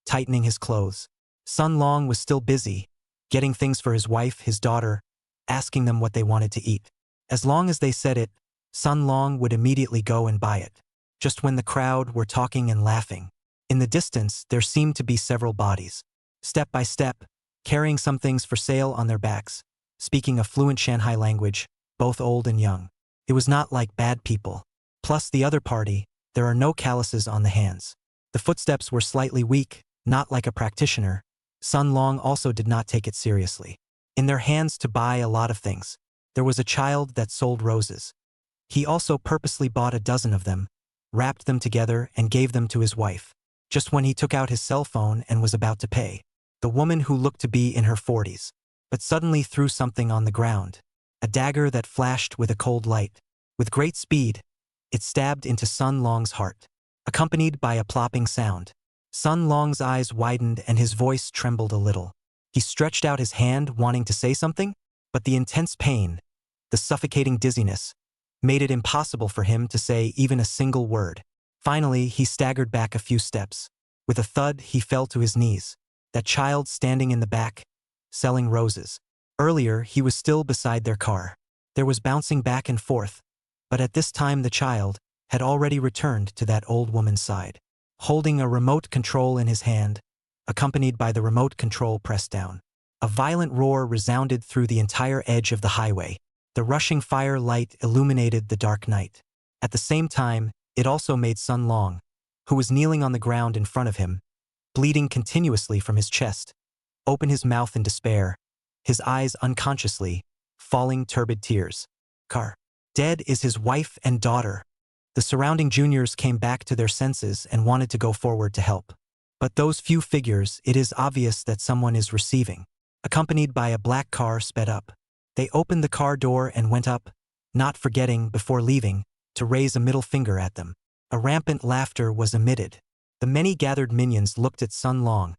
tightening his clothes. Sun Long was still busy, getting things for his wife, his daughter, asking them what they wanted to eat. As long as they said it, Sun Long would immediately go and buy it. Just when the crowd were talking and laughing, in the distance there seemed to be several bodies. Step by step, carrying some things for sale on their backs, speaking a fluent Shanghai language, both old and young. It was not like bad people. Plus the other party, there are no calluses on the hands. The footsteps were slightly weak, not like a practitioner. Sun Long also did not take it seriously. In their hands to buy a lot of things. There was a child that sold roses. He also purposely bought a dozen of them, wrapped them together and gave them to his wife. Just when he took out his cell phone and was about to pay, the woman who looked to be in her 40s, but suddenly threw something on the ground. A dagger that flashed with a cold light. With great speed, it stabbed into Sun Long's heart, accompanied by a plopping sound. Sun Long's eyes widened and his voice trembled a little. He stretched out his hand wanting to say something, but the intense pain, the suffocating dizziness, made it impossible for him to say even a single word. Finally, he staggered back a few steps. With a thud, he fell to his knees. That child standing in the back, selling roses. Earlier, he was still beside their car. There was bouncing back and forth, but at this time the child had already returned to that old woman's side, holding a remote control in his hand, accompanied by the remote control pressed down. A violent roar resounded through the entire edge of the highway. The rushing fire light illuminated the dark night. At the same time, it also made Sun Long, who was kneeling on the ground in front of him, bleeding continuously from his chest, open his mouth in despair, his eyes unconsciously, falling turbid tears. Car. Dead is his wife and daughter. The surrounding juniors came back to their senses and wanted to go forward to help. But those few figures, it is obvious that someone is receiving. Accompanied by a black car sped up. They opened the car door and went up, not forgetting, before leaving, to raise a middle finger at them. A rampant laughter was emitted. The many gathered minions looked at Sun Long,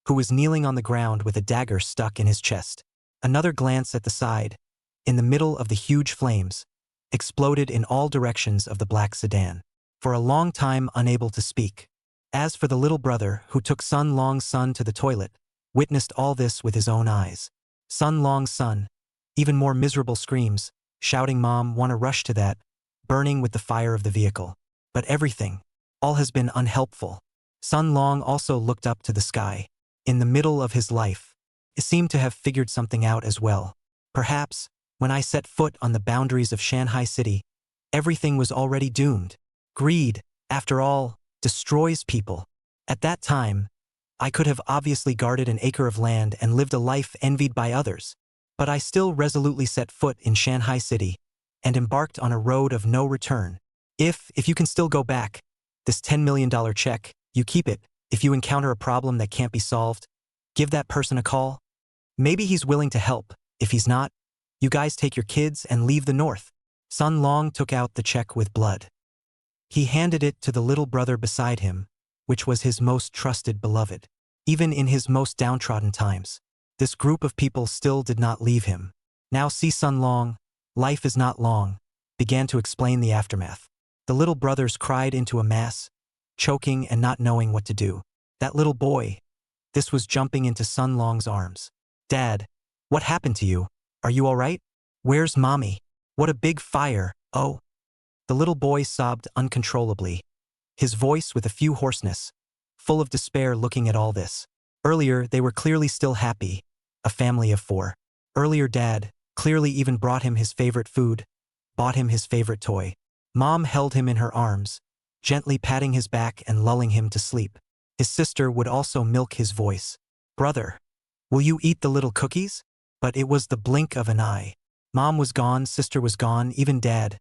who was kneeling on the ground with a dagger stuck in his chest. Another glance at the side, in the middle of the huge flames, exploded in all directions of the black sedan. for a long time unable to speak. As for the little brother who took Sun Long's son to the toilet, witnessed all this with his own eyes. Sun Long's son, even more miserable screams, shouting "Mom, wanna rush to that," burning with the fire of the vehicle. But everything, all has been unhelpful. Sun Long also looked up to the sky. In the middle of his life, it seemed to have figured something out as well. Perhaps, when I set foot on the boundaries of Shanghai City, everything was already doomed. Greed, after all, destroys people. At that time, I could have obviously guarded an acre of land and lived a life envied by others. But I still resolutely set foot in Shanghai City and embarked on a road of no return. If you can still go back, this $10 million check, you keep it. If you encounter a problem that can't be solved, give that person a call. Maybe he's willing to help. If he's not, you guys take your kids and leave the north. Sun Long took out the check with blood. He handed it to the little brother beside him, which was his most trusted beloved. Even in his most downtrodden times, this group of people still did not leave him. Now see Sun Long, life is not long, began to explain the aftermath. The little brothers cried into a mass, choking and not knowing what to do. That little boy, this was jumping into Sun Long's arms. Dad, what happened to you? Are you all right? Where's Mommy? What a big fire, oh. The little boy sobbed uncontrollably, his voice with a few hoarseness, full of despair looking at all this. Earlier, they were clearly still happy, a family of 4. Earlier Dad, clearly even brought him his favorite food, bought him his favorite toy. Mom held him in her arms, gently patting his back and lulling him to sleep. His sister would also milk his voice. Brother, will you eat the little cookies? But it was the blink of an eye. Mom was gone, sister was gone, even Dad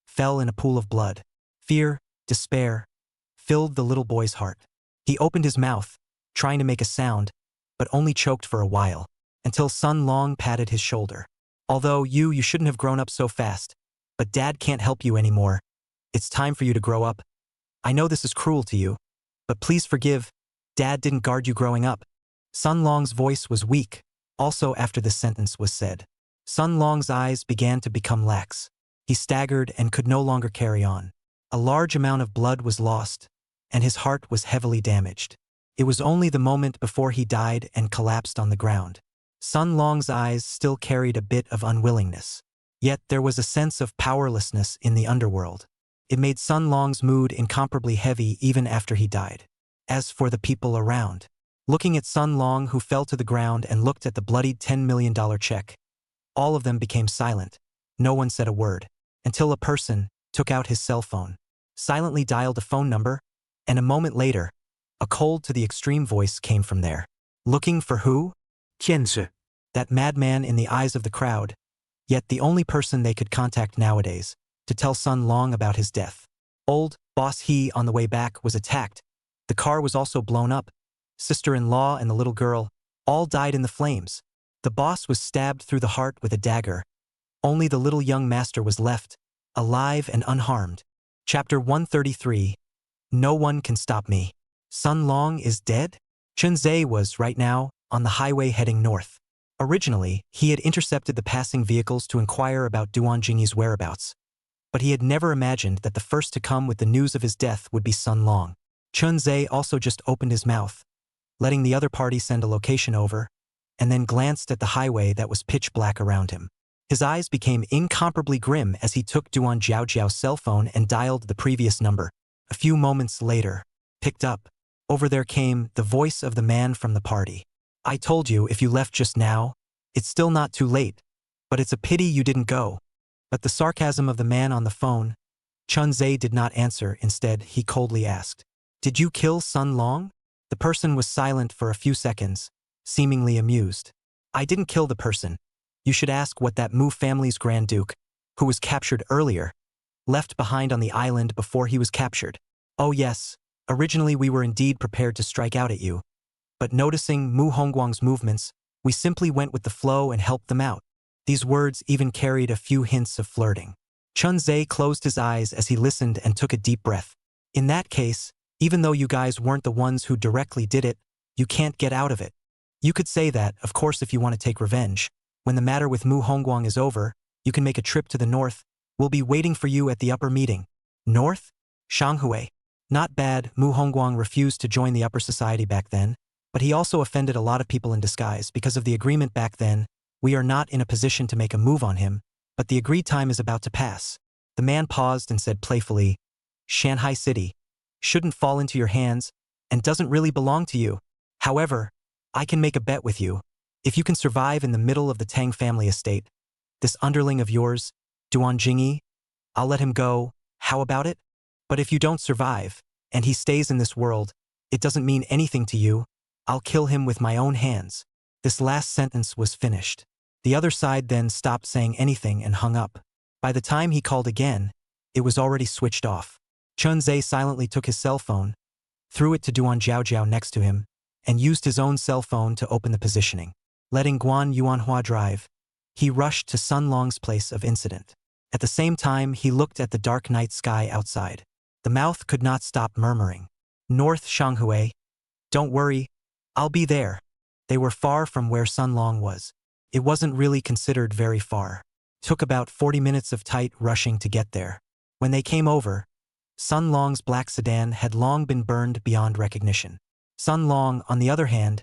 fell in a pool of blood. Fear, despair, filled the little boy's heart. He opened his mouth, trying to make a sound, but only choked for a while, until Sun Long patted his shoulder. Although you shouldn't have grown up so fast, but Dad can't help you anymore. It's time for you to grow up. I know this is cruel to you, but please forgive. Dad didn't guard you growing up. Sun Long's voice was weak, also after the sentence was said. Sun Long's eyes began to become lax. He staggered and could no longer carry on. A large amount of blood was lost, and his heart was heavily damaged. It was only the moment before he died and collapsed on the ground. Sun Long's eyes still carried a bit of unwillingness. Yet there was a sense of powerlessness in the underworld. It made Sun Long's mood incomparably heavy even after he died. As for the people around, looking at Sun Long who fell to the ground and looked at the bloodied $10 million check, all of them became silent. No one said a word, until a person took out his cell phone, silently dialed a phone number, and a moment later, a cold to the extreme voice came from there. Looking for who? Chun Ze. That madman in the eyes of the crowd, yet the only person they could contact nowadays, to tell Sun Long about his death. Old boss He on the way back was attacked. The car was also blown up. Sister-in-law and the little girl all died in the flames. The boss was stabbed through the heart with a dagger. Only the little young master was left, alive and unharmed. Chapter 133. No one can stop me. Sun Long is dead? Chun Ze was, right now, on the highway heading north. Originally, he had intercepted the passing vehicles to inquire about Duan Jingyi's whereabouts. But he had never imagined that the first to come with the news of his death would be Sun Long. Chun Ze also just opened his mouth, letting the other party send a location over, and then glanced at the highway that was pitch black around him. His eyes became incomparably grim as he took Duan Jiaojiao's cell phone and dialed the previous number. A few moments later, picked up. Over there came the voice of the man from the party. I told you if you left just now, it's still not too late, but it's a pity you didn't go. But the sarcasm of the man on the phone, Chun Ze did not answer. Instead, he coldly asked, "Did you kill Sun Long?" The person was silent for a few seconds, seemingly amused. "I didn't kill the person. You should ask what that Mu family's Grand Duke, who was captured earlier, left behind on the island before he was captured. Oh yes, originally we were indeed prepared to strike out at you. But noticing Mu Hongguang's movements, we simply went with the flow and helped them out." These words even carried a few hints of flirting. Chun Ze closed his eyes as he listened and took a deep breath. "In that case, even though you guys weren't the ones who directly did it, you can't get out of it. You could say that, of course, if you want to take revenge. When the matter with Mu Hongguang is over, you can make a trip to the north. We'll be waiting for you at the upper meeting." "North?" Shanghui. Not bad. Mu Hongguang refused to join the upper society back then, but he also offended a lot of people in disguise because of the agreement back then. We are not in a position to make a move on him, but the agreed time is about to pass. The man paused and said playfully, Shanghai City shouldn't fall into your hands and doesn't really belong to you. However, I can make a bet with you. If you can survive in the middle of the Tang family estate, this underling of yours, Duan Jingyi, I'll let him go. How about it? But if you don't survive, and he stays in this world, it doesn't mean anything to you. I'll kill him with my own hands. This last sentence was finished. The other side then stopped saying anything and hung up. By the time he called again, it was already switched off. Chun Ze silently took his cell phone, threw it to Duan Zhaojiao next to him, and used his own cell phone to open the positioning. Letting Guan Yuan Hua drive, he rushed to Sun Long's place of incident. At the same time, he looked at the dark night sky outside. The mouth could not stop murmuring. North Shanghui. Don't worry, I'll be there. They were far from where Sun Long was. It wasn't really considered very far. Took about 40 minutes of tight rushing to get there. When they came over, Sun Long's black sedan had long been burned beyond recognition. Sun Long, on the other hand,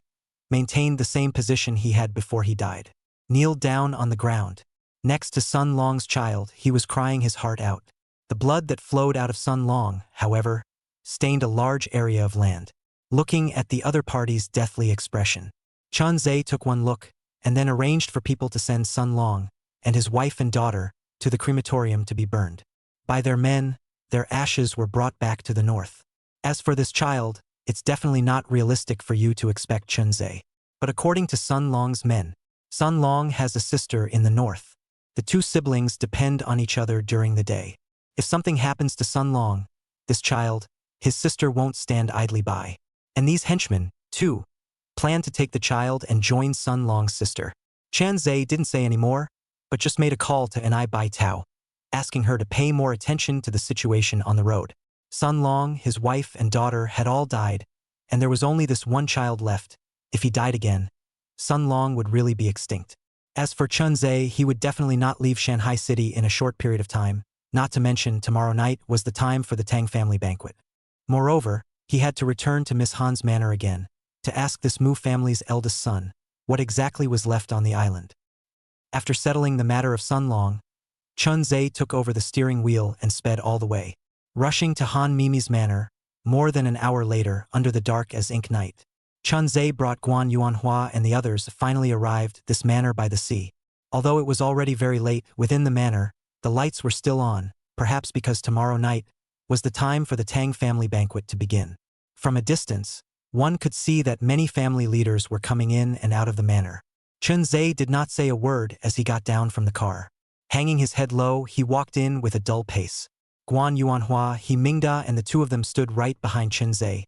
maintained the same position he had before he died. Kneeled down on the ground. Next to Sun Long's child, he was crying his heart out. The blood that flowed out of Sun Long, however, stained a large area of land. Looking at the other party's deathly expression, Chun Ze took one look, and then arranged for people to send Sun Long and his wife and daughter to the crematorium to be burned. By their men, their ashes were brought back to the north. As for this child, it's definitely not realistic for you to expect Chun Ze. But according to Sun Long's men, Sun Long has a sister in the north. The two siblings depend on each other during the day. If something happens to Sun Long, this child, his sister won't stand idly by. And these henchmen, too, plan to take the child and join Sun Long's sister. Chun Ze didn't say any more, but just made a call to Anai Bai Tao, asking her to pay more attention to the situation on the road. Sun Long, his wife and daughter had all died, and there was only this one child left. If he died again, Sun Long would really be extinct. As for Chun Ze, he would definitely not leave Shanghai City in a short period of time, not to mention tomorrow night was the time for the Tang family banquet. Moreover, he had to return to Miss Han's manor again, to ask this Mu family's eldest son what exactly was left on the island. After settling the matter of Sun Long, Chun Ze took over the steering wheel and sped all the way. Rushing to Han Mimi's manor, more than an hour later, under the dark as ink night, Chun Ze brought Guan Yuan Hua and the others finally arrived this manor by the sea. Although it was already very late, within the manor, the lights were still on, perhaps because tomorrow night was the time for the Tang family banquet to begin. From a distance, one could see that many family leaders were coming in and out of the manor. Chun Ze did not say a word as he got down from the car. Hanging his head low, he walked in with a dull pace. Guan Yuan Hua, He Mingda and the two of them stood right behind Chun Ze,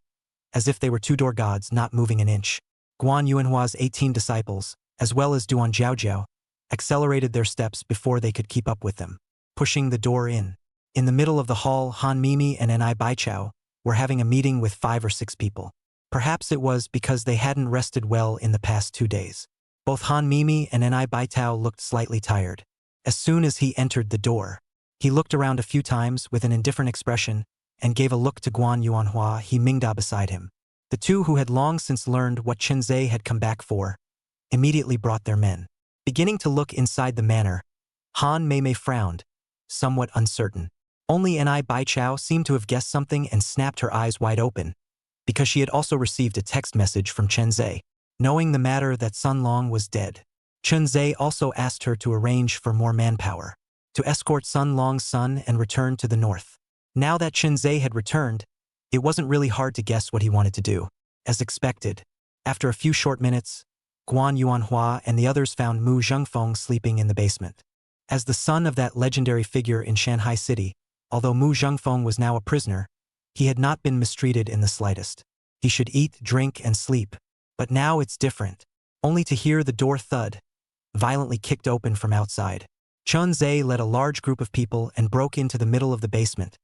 as if they were two door gods not moving an inch. Guan Yuan Hua's 18 disciples, as well as Duan Zhaojiao, accelerated their steps before they could keep up with them, pushing the door in. In the middle of the hall, Han Mimi and Anai Baichao were having a meeting with 5 or 6 people. Perhaps it was because they hadn't rested well in the past 2 days. Both Han Mimi and Anai Baitao looked slightly tired. As soon as he entered the door, he looked around a few times with an indifferent expression and gave a look to Guan Yuan Hua, He Mingda beside him. The two who had long since learned what Chun Ze had come back for, immediately brought their men. Beginning to look inside the manor, Han Mei frowned, somewhat uncertain. Only Anai Baichao seemed to have guessed something and snapped her eyes wide open, because she had also received a text message from Chun Ze, knowing the matter that Sun Long was dead. Chun Ze also asked her to arrange for more manpower, to escort Sun Long's son and return to the north. Now that Chun Ze had returned, it wasn't really hard to guess what he wanted to do. As expected, after a few short minutes, Guan Yuan Hua and the others found Mu Zhengfeng sleeping in the basement. As the son of that legendary figure in Shanghai City, although Mu Zhengfeng was now a prisoner, he had not been mistreated in the slightest. He should eat, drink, and sleep. But now it's different. Only to hear the door thud, violently kicked open from outside. Chun Ze led a large group of people and broke into the middle of the basement,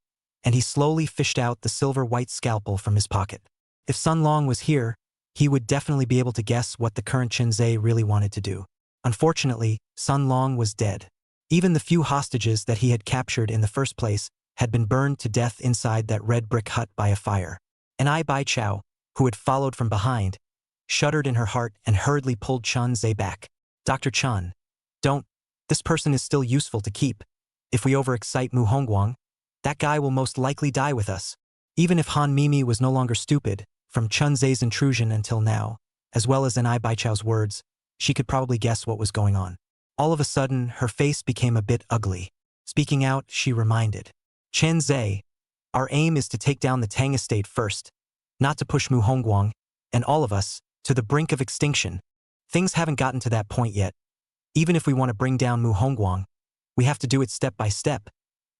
and he slowly fished out the silver-white scalpel from his pocket. If Sun Long was here, he would definitely be able to guess what the current Chun Ze really wanted to do. Unfortunately, Sun Long was dead. Even the few hostages that he had captured in the first place had been burned to death inside that red brick hut by a fire. And I Bai Chao, who had followed from behind, shuddered in her heart and hurriedly pulled Chun Ze back. Dr. Chun, don't. This person is still useful to keep. If we overexcite Mu Hongguang, that guy will most likely die with us. Even if Han Mimi was no longer stupid, from Chun Ze's intrusion until now, as well as I Bai Chao's words, she could probably guess what was going on. All of a sudden, her face became a bit ugly. Speaking out, she reminded. Chun Ze, our aim is to take down the Tang estate first, not to push Mu Hongguang, and all of us, to the brink of extinction. Things haven't gotten to that point yet. Even if we want to bring down Mu Hongguang, we have to do it step by step.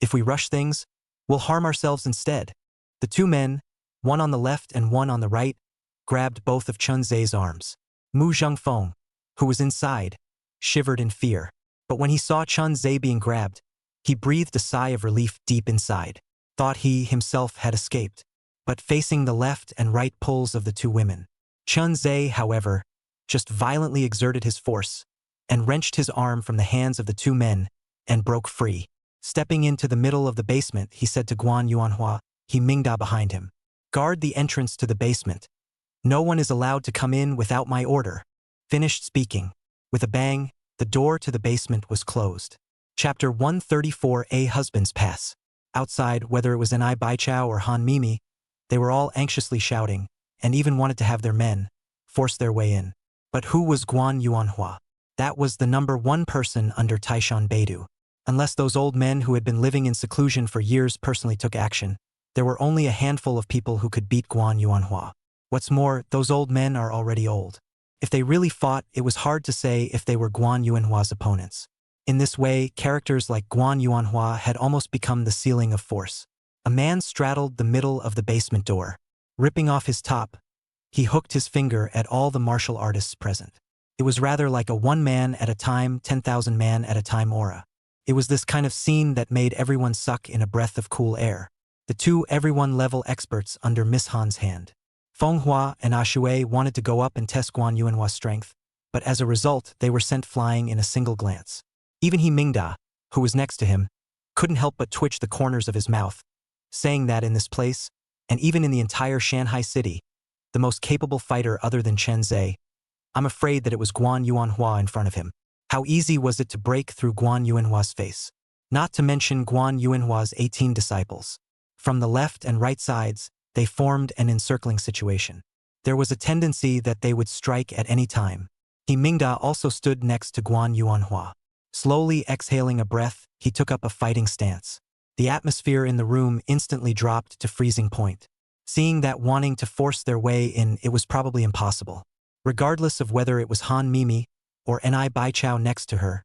If we rush things, we'll harm ourselves instead. The two men, one on the left and one on the right, grabbed both of Chun Ze's arms. Mu Zhengfeng, who was inside, shivered in fear. But when he saw Chun Ze being grabbed, he breathed a sigh of relief deep inside. Thought he himself had escaped. But facing the left and right pulls of the two women, Chun Ze, however, just violently exerted his force and wrenched his arm from the hands of the two men and broke free. Stepping into the middle of the basement, he said to Guan Yuan Hua, he Mingda behind him. Guard the entrance to the basement. No one is allowed to come in without my order. Finished speaking. With a bang, the door to the basement was closed. Chapter 134. A Husband's Pass. Outside, whether it was I Bai Chao or Han Mimi, they were all anxiously shouting, and even wanted to have their men force their way in. But who was Guan Yuan Hua? That was the #1 person under Taishan Beidou. Unless those old men who had been living in seclusion for years personally took action, there were only a handful of people who could beat Guan Yuan Hua. What's more, those old men are already old. If they really fought, it was hard to say if they were Guan Yuan Hua's opponents. In this way, characters like Guan Yuan Hua had almost become the ceiling of force. A man straddled the middle of the basement door. Ripping off his top, he hooked his finger at all the martial artists present. It was rather like a 1 man at a time, 10,000 man at a time aura. It was this kind of scene that made everyone suck in a breath of cool air. The two everyone-level experts under Miss Han's hand. Feng Hua and Ashui wanted to go up and test Guan Yuan Hua's strength, but as a result, they were sent flying in a single glance. Even he Mingda, who was next to him, couldn't help but twitch the corners of his mouth, saying that in this place, and even in the entire Shanghai city, the most capable fighter other than Chun Ze, I'm afraid that it was Guan Yuan Hua in front of him. How easy was it to break through Guan Yuan Hua's face? Not to mention Guan Yuan Hua's 18 disciples. From the left and right sides, they formed an encircling situation. There was a tendency that they would strike at any time. He Mingda also stood next to Guan Yuan Hua. Slowly exhaling a breath, he took up a fighting stance. The atmosphere in the room instantly dropped to freezing point. Seeing that wanting to force their way in, it was probably impossible. Regardless of whether it was Han Mimi or I Bai Chao next to her,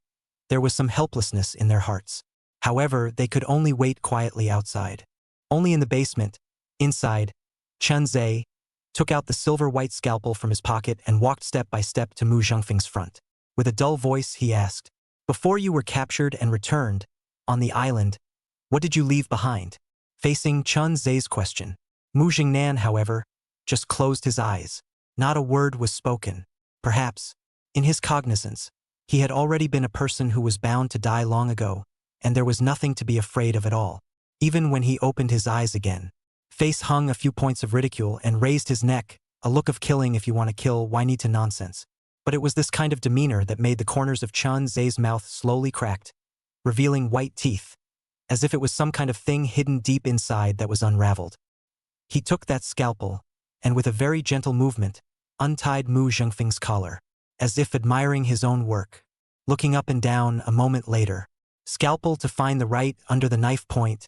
there was some helplessness in their hearts. However, they could only wait quietly outside. Only in the basement, inside, Chun Ze took out the silver-white scalpel from his pocket and walked step by step to Mu Zhengfeng's front. With a dull voice, he asked, "Before you were captured and returned, on the island, what did you leave behind?" Facing Chun Ze's question, Mu Jingnan, however, just closed his eyes. Not a word was spoken. Perhaps, in his cognizance, he had already been a person who was bound to die long ago, and there was nothing to be afraid of at all. Even when he opened his eyes again, face hung a few points of ridicule and raised his neck, a look of killing if you want to kill, why need to nonsense. But it was this kind of demeanor that made the corners of Chun Ze's mouth slowly cracked, revealing white teeth, as if it was some kind of thing hidden deep inside that was unraveled. He took that scalpel, and with a very gentle movement, untied Mu Zhengfeng's collar, as if admiring his own work. Looking up and down a moment later, scalpel to find the right under the knife point,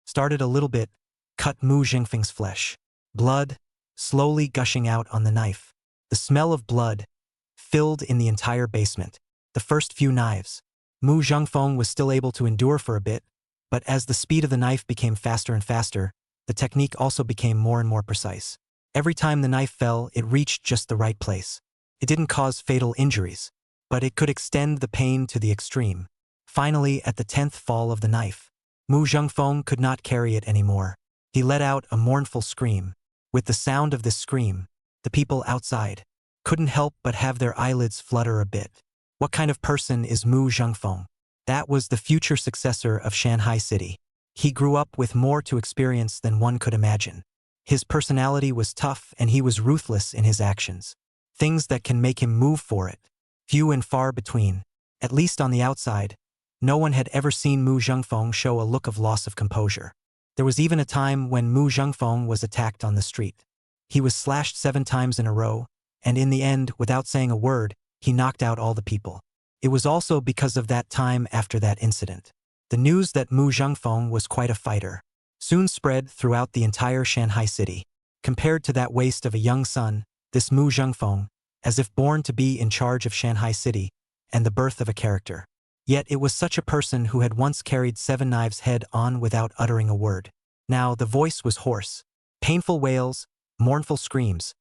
started a little bit, cut Mu Zhengfeng's flesh. Blood, slowly gushing out on the knife. The smell of blood filled in the entire basement. The first few knives, Mu Zhengfeng was still able to endure for a bit, but as the speed of the knife became faster and faster, the technique also became more and more precise. Every time the knife fell, it reached just the right place. It didn't cause fatal injuries, but it could extend the pain to the extreme. Finally, at the 10th fall of the knife, Mu Zhengfeng could not carry it anymore. He let out a mournful scream. With the sound of this scream, the people outside couldn't help but have their eyelids flutter a bit. What kind of person is Mu Zhengfeng? That was the future successor of Shanghai City. He grew up with more to experience than one could imagine. His personality was tough and he was ruthless in his actions. Things that can make him move for it. Few and far between. At least on the outside, no one had ever seen Mu Zhengfeng show a look of loss of composure. There was even a time when Mu Zhengfeng was attacked on the street. He was slashed 7 times in a row, and in the end, without saying a word, he knocked out all the people. It was also because of that time after that incident. The news that Mu Zhengfeng was quite a fighter soon spread throughout the entire Shanghai city. Compared to that waste of a young son, this Mu Zhengfeng, as if born to be in charge of Shanghai city, and the birth of a character. Yet it was such a person who had once carried 7 knives head on without uttering a word. Now the voice was hoarse. Painful wails, mournful screams,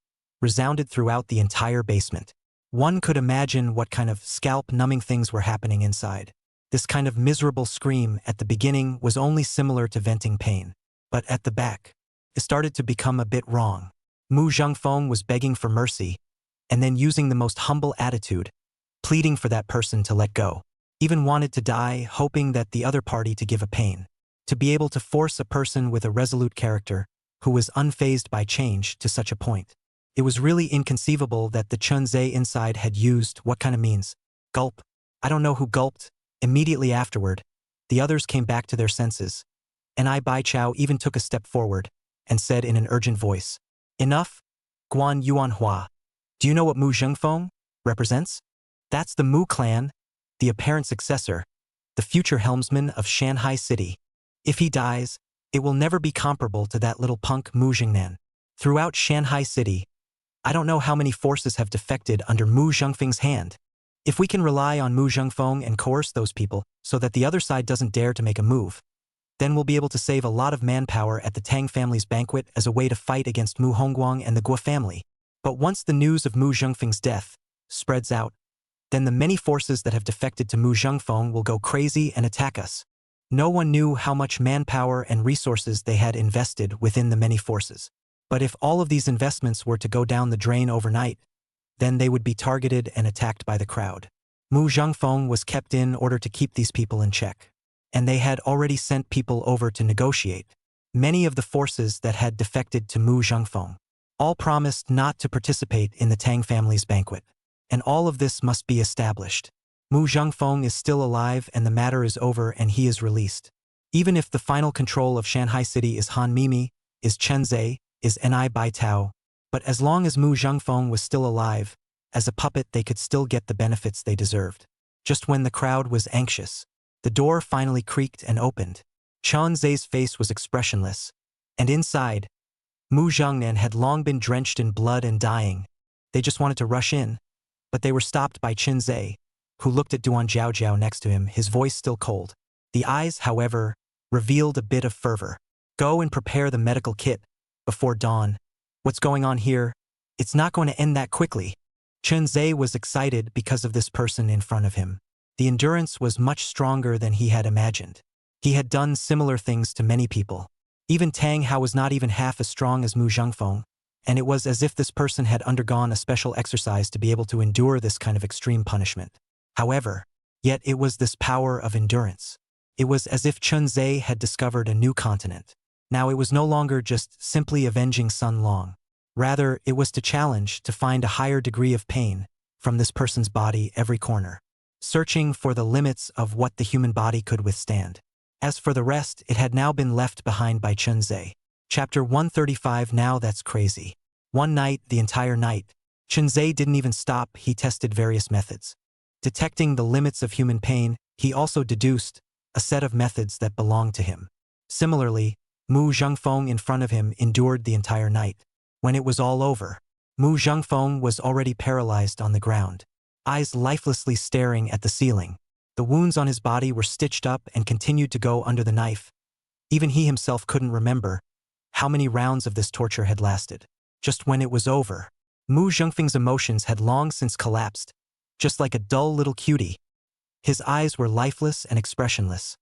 resounded throughout the entire basement. One could imagine what kind of scalp-numbing things were happening inside. This kind of miserable scream at the beginning was only similar to venting pain. But at the back, it started to become a bit wrong. Mu Zhengfeng was begging for mercy, and then using the most humble attitude, pleading for that person to let go. Even wanted to die, hoping that the other party to give a pain. To be able to force a person with a resolute character, who was unfazed by change to such a point. It was really inconceivable that the Chun Ze inside had used what kind of means. Gulp. I don't know who gulped. Immediately afterward, the others came back to their senses, and Bai Chao even took a step forward and said in an urgent voice, "Enough? Guan Yuan Hua. Do you know what Mu Zhengfeng represents? That's the Mu clan, the apparent successor, the future helmsman of Shanghai city. If he dies, it will never be comparable to that little punk Mu Zhengnan. Throughout Shanghai city, I don't know how many forces have defected under Mu Zhengfeng's hand. If we can rely on Mu Zhengfeng and coerce those people so that the other side doesn't dare to make a move, then we'll be able to save a lot of manpower at the Tang family's banquet as a way to fight against Mu Hongguang and the Guo family. But once the news of Mu Zhengfeng's death spreads out, then the many forces that have defected to Mu Zhengfeng will go crazy and attack us." No one knew how much manpower and resources they had invested within the many forces. But if all of these investments were to go down the drain overnight, then they would be targeted and attacked by the crowd. Mu Zhengfeng was kept in order to keep these people in check. And they had already sent people over to negotiate. Many of the forces that had defected to Mu Zhengfeng all promised not to participate in the Tang family's banquet. And all of this must be established. Mu Zhengfeng is still alive and the matter is over and he is released. Even if the final control of Shanghai city is Han Mimi, is Chun Ze, is Bai Tao, but as long as Mu Zhengfeng was still alive, as a puppet they could still get the benefits they deserved. Just when the crowd was anxious, the door finally creaked and opened. Chun Ze's face was expressionless, and inside, Mu Zhengnan had long been drenched in blood and dying. They just wanted to rush in, but they were stopped by Chun Ze, who looked at Duan Zhaojiao next to him, his voice still cold. The eyes, however, revealed a bit of fervor. "Go and prepare the medical kit before dawn. What's going on here? It's not going to end that quickly." Chun Ze was excited because of this person in front of him. The endurance was much stronger than he had imagined. He had done similar things to many people. Even Tang Hao was not even half as strong as Mu Zhengfeng, and it was as if this person had undergone a special exercise to be able to endure this kind of extreme punishment. However, yet it was this power of endurance. It was as if Chun Ze had discovered a new continent. Now it was no longer just simply avenging Sun Long. Rather, it was to challenge to find a higher degree of pain from this person's body every corner, searching for the limits of what the human body could withstand. As for the rest, it had now been left behind by Chun Ze. Chapter 135. Now that's crazy. One night, the entire night, Chun Ze didn't even stop. He tested various methods. Detecting the limits of human pain, he also deduced a set of methods that belonged to him. Similarly, Mu Zhengfeng in front of him endured the entire night. When it was all over, Mu Zhengfeng was already paralyzed on the ground, eyes lifelessly staring at the ceiling. The wounds on his body were stitched up and continued to go under the knife. Even he himself couldn't remember how many rounds of this torture had lasted. Just when it was over, Mu Zhengfeng's emotions had long since collapsed, just like a dull little cutie. His eyes were lifeless and expressionless.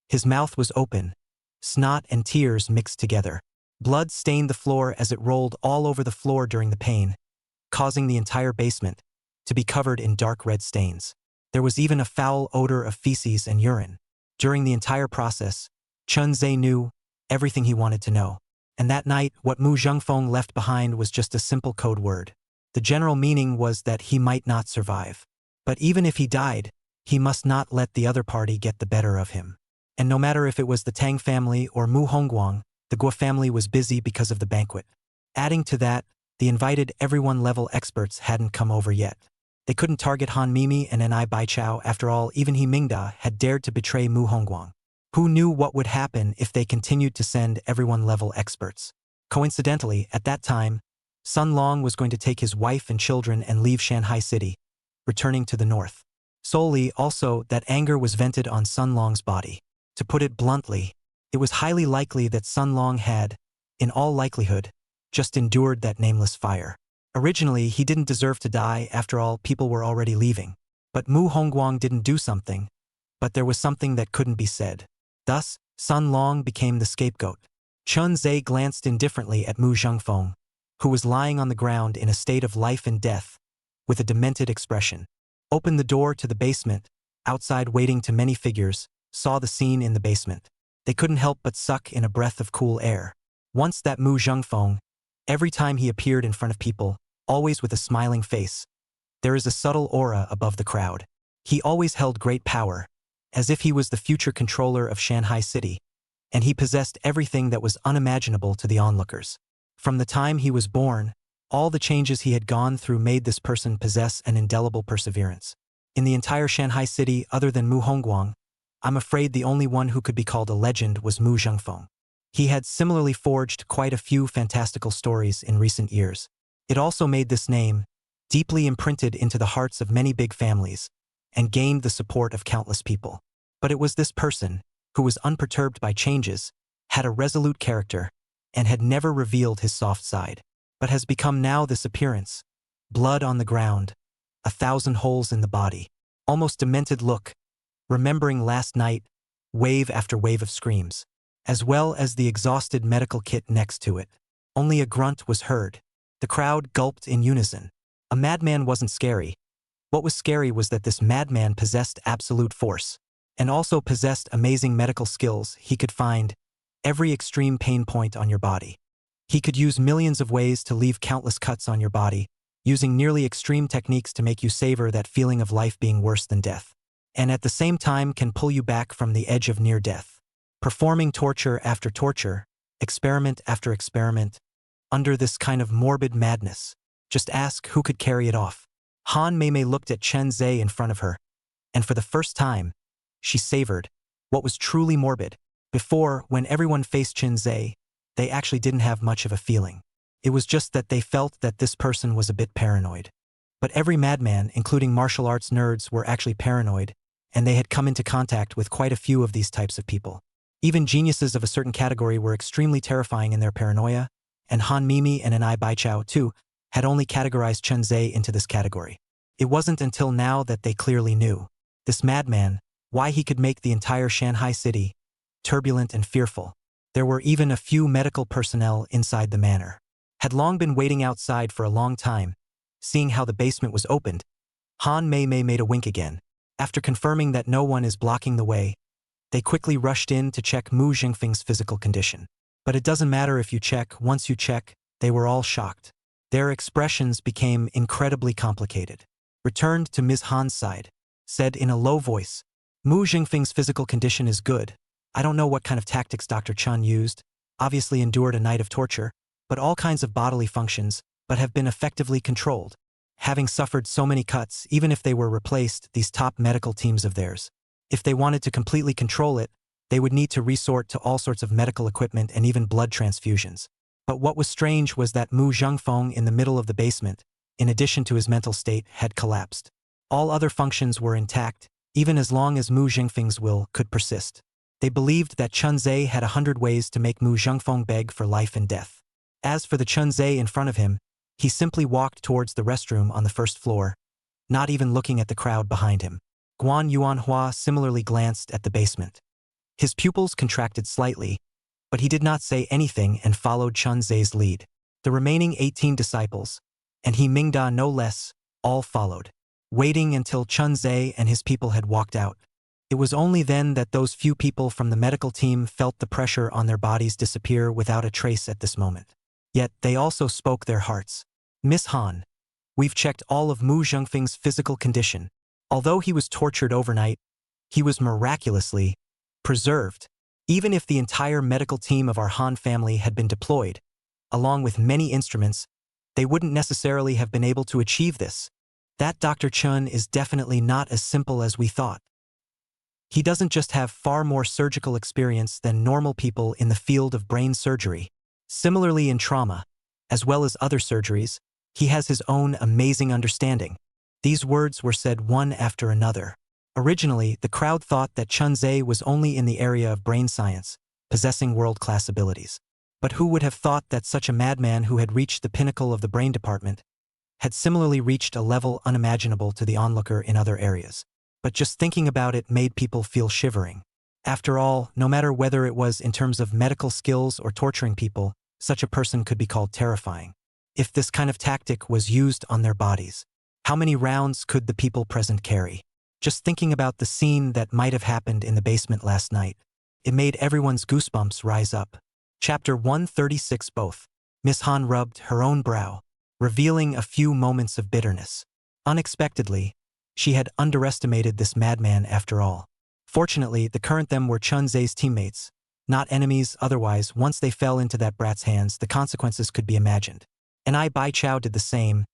His mouth was open, snot and tears mixed together. Blood stained the floor as it rolled all over the floor during the pain, causing the entire basement to be covered in dark red stains. There was even a foul odor of feces and urine. During the entire process, Chun Ze knew everything he wanted to know. And that night, what Mu Zhengfeng left behind was just a simple code word. The general meaning was that he might not survive. But even if he died, he must not let the other party get the better of him. And no matter if it was the Tang family or Mu Hongguang, the Guo family was busy because of the banquet. Adding to that, the invited everyone-level experts hadn't come over yet. They couldn't target Han Mimi and Ni Baichao. After all, even He Mingda had dared to betray Mu Hongguang. Who knew what would happen if they continued to send everyone-level experts? Coincidentally, at that time, Sun Long was going to take his wife and children and leave Shanghai City, returning to the north. Solely, also, that anger was vented on Sun Long's body. To put it bluntly, it was highly likely that Sun Long had, in all likelihood, just endured that nameless fire. Originally, he didn't deserve to die. After all, people were already leaving. But Mu Hongguang didn't do something, but there was something that couldn't be said. Thus, Sun Long became the scapegoat. Chun Ze glanced indifferently at Mu Zhengfeng, who was lying on the ground in a state of life and death, with a demented expression. Opened the door to the basement. Outside, waiting to many figures, saw the scene in the basement. They couldn't help but suck in a breath of cool air. Once that Mu Zhengfeng, every time he appeared in front of people, always with a smiling face, there is a subtle aura above the crowd. He always held great power, as if he was the future controller of Shanghai City, and he possessed everything that was unimaginable to the onlookers. From the time he was born, all the changes he had gone through made this person possess an indelible perseverance. In the entire Shanghai City, other than Mu Hongguang, I'm afraid the only one who could be called a legend was Mu Zhengfeng. He had similarly forged quite a few fantastical stories in recent years. It also made this name deeply imprinted into the hearts of many big families, and gained the support of countless people. But it was this person, who was unperturbed by changes, had a resolute character, and had never revealed his soft side, but has become now this appearance: blood on the ground, 1,000 holes in the body, almost demented look, remembering last night, wave after wave of screams, as well as the exhausted medical kit next to it. Only a grunt was heard. The crowd gulped in unison. A madman wasn't scary. What was scary was that this madman possessed absolute force, and also possessed amazing medical skills. He could find every extreme pain point on your body. He could use millions of ways to leave countless cuts on your body, using nearly extreme techniques to make you savor that feeling of life being worse than death, and at the same time can pull you back from the edge of near death. Performing torture after torture, experiment after experiment, under this kind of morbid madness. Just ask who could carry it off. Han Mei looked at Chun Ze in front of her, and for the first time, she savored what was truly morbid. Before, when everyone faced Chun Ze, they actually didn't have much of a feeling. It was just that they felt that this person was a bit paranoid. But every madman, including martial arts nerds, were actually paranoid, and they had come into contact with quite a few of these types of people. Even geniuses of a certain category were extremely terrifying in their paranoia, and Han Mimi and Ni Baichao, too, had only categorized Chun Ze into this category. It wasn't until now that they clearly knew. This madman, why he could make the entire Shanghai City turbulent and fearful. There were even a few medical personnel inside the manor. Had long been waiting outside for a long time. Seeing how the basement was opened, Han Mei made a wink again. After confirming that no one is blocking the way, they quickly rushed in to check Mu Zhengfeng's physical condition. But it doesn't matter if you check. Once you check, they were all shocked. Their expressions became incredibly complicated. Returned to Ms. Han's side, said in a low voice, Mu Zhengfeng's physical condition is good. I don't know what kind of tactics Dr. Chun used, obviously endured a night of torture, but all kinds of bodily functions, but have been effectively controlled. Having suffered so many cuts, even if they were replaced, these top medical teams of theirs, if they wanted to completely control it, they would need to resort to all sorts of medical equipment and even blood transfusions. But what was strange was that Mu Zhengfeng in the middle of the basement, in addition to his mental state, had collapsed. All other functions were intact, even as long as Mu Zhengfeng's will could persist. They believed that Chun Ze had 100 ways to make Mu Zhengfeng beg for life and death. As for the Chun Ze in front of him, he simply walked towards the restroom on the first floor, not even looking at the crowd behind him. Guan Yuan Hua similarly glanced at the basement. His pupils contracted slightly, but he did not say anything and followed Chun Ze's lead. The remaining 18 disciples, and He Mingda no less, all followed. Waiting until Chun Ze and his people had walked out, It was only then that those few people from the medical team felt the pressure on their bodies disappear without a trace at this moment. Yet, they also spoke their hearts. Miss Han, we've checked all of Mu Zhengfeng's physical condition. Although he was tortured overnight, he was miraculously preserved. Even if the entire medical team of our Han family had been deployed, along with many instruments, they wouldn't necessarily have been able to achieve this. That Dr. Chun is definitely not as simple as we thought. He doesn't just have far more surgical experience than normal people in the field of brain surgery. Similarly in trauma, as well as other surgeries, he has his own amazing understanding. These words were said one after another. Originally, the crowd thought that Chun Ze was only in the area of brain science, possessing world-class abilities. But who would have thought that such a madman who had reached the pinnacle of the brain department had similarly reached a level unimaginable to the onlooker in other areas? But just thinking about it made people feel shivering. After all, no matter whether it was in terms of medical skills or torturing people, such a person could be called terrifying. If this kind of tactic was used on their bodies, how many rounds could the people present carry? Just thinking about the scene that might have happened in the basement last night, it made everyone's goosebumps rise up. Chapter 136. Both. Miss Han rubbed her own brow, revealing a few moments of bitterness. Unexpectedly, she had underestimated this madman after all. Fortunately, the current them were Chun Ze's teammates, not enemies. Otherwise, once they fell into that brat's hands, the consequences could be imagined. And Bai Chao did the same,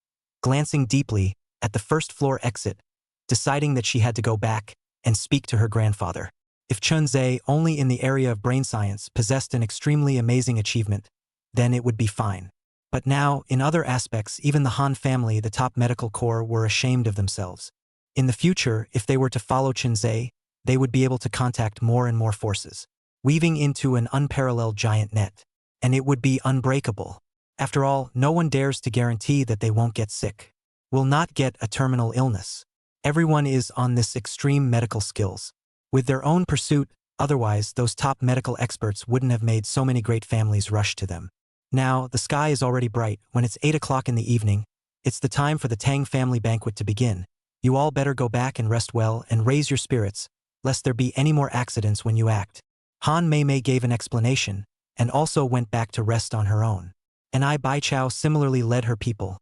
glancing deeply at the first floor exit, deciding that she had to go back and speak to her grandfather. If Chun Ze, only in the area of brain science, possessed an extremely amazing achievement, then it would be fine. But now, in other aspects, even the Han family, the top medical corps, were ashamed of themselves. In the future, if they were to follow Chun Ze, they would be able to contact more and more forces, weaving into an unparalleled giant net. And it would be unbreakable. After all, no one dares to guarantee that they won't get sick, will not get a terminal illness. Everyone is on this extreme medical skills, with their own pursuit. Otherwise, those top medical experts wouldn't have made so many great families rush to them. Now, the sky is already bright. When it's 8 o'clock in the evening, it's the time for the Tang family banquet to begin. You all better go back and rest well and raise your spirits, lest there be any more accidents when you act. Han Mei gave an explanation, and also went back to rest on her own. And Bai Chao similarly led her people,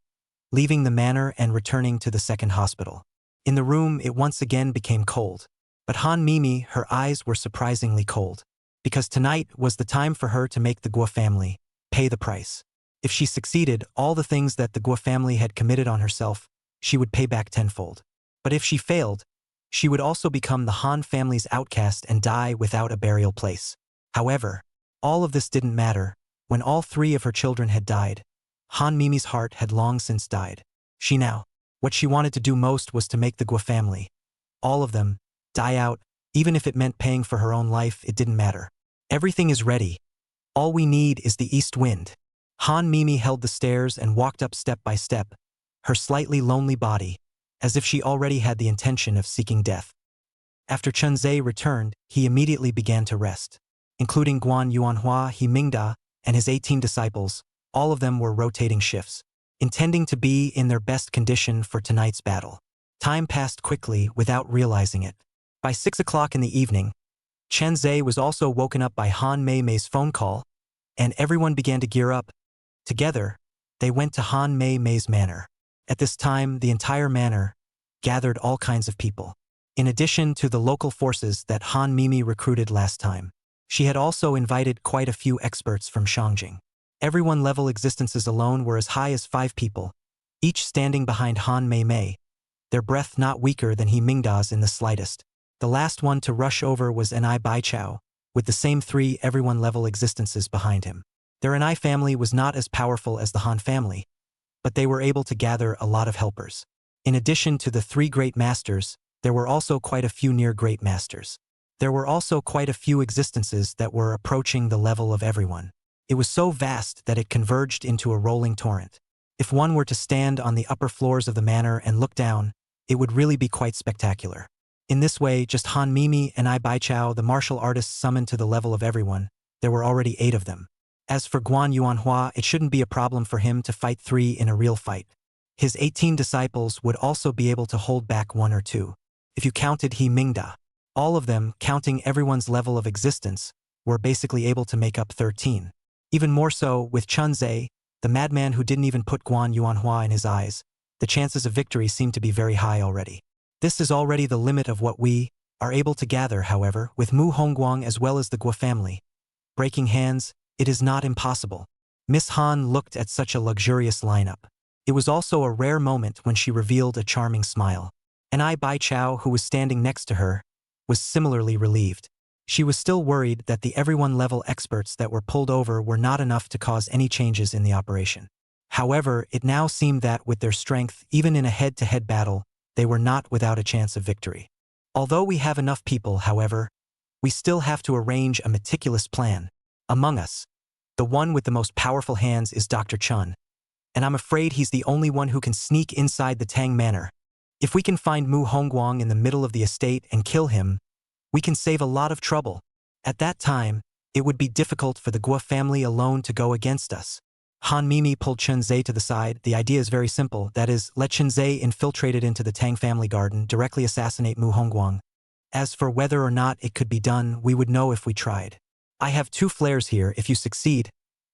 leaving the manor and returning to the second hospital. In the room, it once again became cold. But Han Mimi, her eyes were surprisingly cold, because tonight was the time for her to make the Guo family pay the price. If she succeeded, all the things that the Guo family had committed on herself, she would pay back tenfold. But if she failed, she would also become the Han family's outcast and die without a burial place. However, all of this didn't matter. When all 3 of her children had died, Han Mimi's heart had long since died. What she wanted to do most was to make the Guo family, all of them, die out. Even if it meant paying for her own life, it didn't matter. Everything is ready. All we need is the east wind. Han Mimi held the stairs and walked up step by step, her slightly lonely body, as if she already had the intention of seeking death. After Chun Ze returned, he immediately began to rest. Including Guan Yuan Hua, He Mingda, and his 18 disciples, all of them were rotating shifts, intending to be in their best condition for tonight's battle. Time passed quickly without realizing it. By 6 o'clock in the evening, Chun Ze was also woken up by Han Mei's phone call, and everyone began to gear up. Together, they went to Han Mei's manor. At this time, the entire manor gathered all kinds of people. In addition to the local forces that Han Mimi recruited last time, she had also invited quite a few experts from Shangjing. Everyone level existences alone were as high as 5 people, each standing behind Han Mei, their breath not weaker than He Mingda's in the slightest. The last one to rush over was Bai Chao, with the same 3 everyone level existences behind him. Their Anai family was not as powerful as the Han family, but they were able to gather a lot of helpers. In addition to the 3 great masters, there were also quite a few near great masters. There were also quite a few existences that were approaching the level of everyone. It was so vast that it converged into a rolling torrent. If one were to stand on the upper floors of the manor and look down, it would really be quite spectacular. In this way, just Han Mimi and Bai Chao, the martial artists summoned to the level of everyone, there were already 8 of them. As for Guan Yuan Hua, it shouldn't be a problem for him to fight 3 in a real fight. His 18 disciples would also be able to hold back 1 or 2. If you counted He Mingda, All of them, counting everyone's level of existence, were basically able to make up 13. Even more so with Chun Ze, the madman who didn't even put Guan Yuan Hua in his eyes. The chances of victory seemed to be very high already. This is already the limit of what we are able to gather, however, with Mu Hongguang as well as the Guo family. Breaking hands, it is not impossible. Miss Han looked at such a luxurious lineup. It was also a rare moment when she revealed a charming smile. And Bai Chao, who was standing next to her, was similarly relieved. She was still worried that the everyone-level experts that were pulled over were not enough to cause any changes in the operation. However, it now seemed that with their strength, even in a head-to-head battle, they were not without a chance of victory. Although we have enough people, however, we still have to arrange a meticulous plan. Among us, the one with the most powerful hands is Dr. Chun, and I'm afraid he's the only one who can sneak inside the Tang manor. If we can find Mu Hongguang in the middle of the estate and kill him, we can save a lot of trouble. At that time, it would be difficult for the Guo family alone to go against us. Han Mimi pulled Chun Ze to the side. The idea is very simple, that is, let Chun Ze infiltrate it into the Tang family garden, directly assassinate Mu Hongguang. As for whether or not it could be done, we would know if we tried. I have 2 flares here. If you succeed,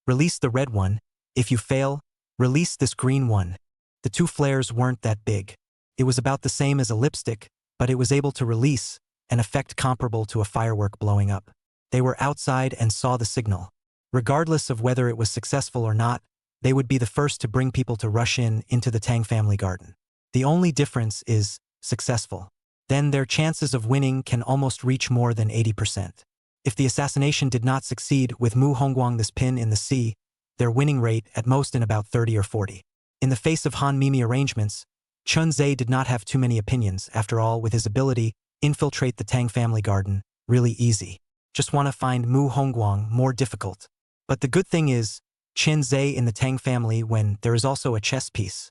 release the red one. If you fail, release this green one. The 2 flares weren't that big. It was about the same as a lipstick, but it was able to release an effect comparable to a firework blowing up. They were outside and saw the signal. Regardless of whether it was successful or not, they would be the first to bring people to rush into the Tang family garden. The only difference is successful. Then their chances of winning can almost reach more than 80%. If the assassination did not succeed with Mu Hongguang this pin in the sea, their winning rate at most in about 30 or 40. In the face of Han Mimi arrangements, Chun Ze did not have too many opinions. After all, with his ability, infiltrate the Tang family garden, really easy. Just want to find Mu Hongguang more difficult. But the good thing is, Chun Ze in the Tang family when there is also a chess piece.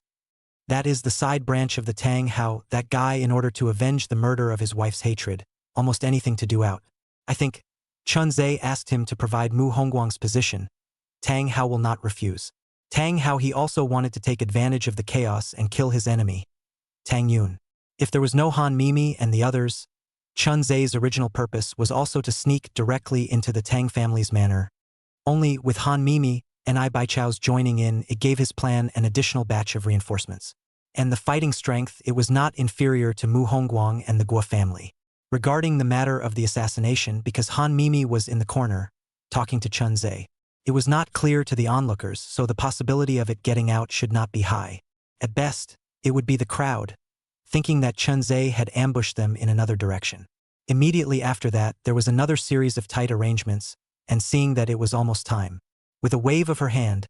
That is the side branch of the Tang, how that guy, in order to avenge the murder of his wife's hatred, almost anything to do out. I think Chun Ze asked him to provide Mu Hongguang's position. Tang Hao will not refuse. Tang Hao, he also wanted to take advantage of the chaos and kill his enemy, Tang Yun. If there was no Han Mimi and the others, Chun Ze's original purpose was also to sneak directly into the Tang family's manor. Only with Han Mimi and Bai Chao's joining in, it gave his plan an additional batch of reinforcements. And the fighting strength, it was not inferior to Mu Hongguang and the Guo family. Regarding the matter of the assassination, because Han Mimi was in the corner, talking to Chun Ze, it was not clear to the onlookers, so the possibility of it getting out should not be high. At best, it would be the crowd, thinking that Chun Ze had ambushed them in another direction. Immediately after that, there was another series of tight arrangements, and seeing that it was almost time, with a wave of her hand,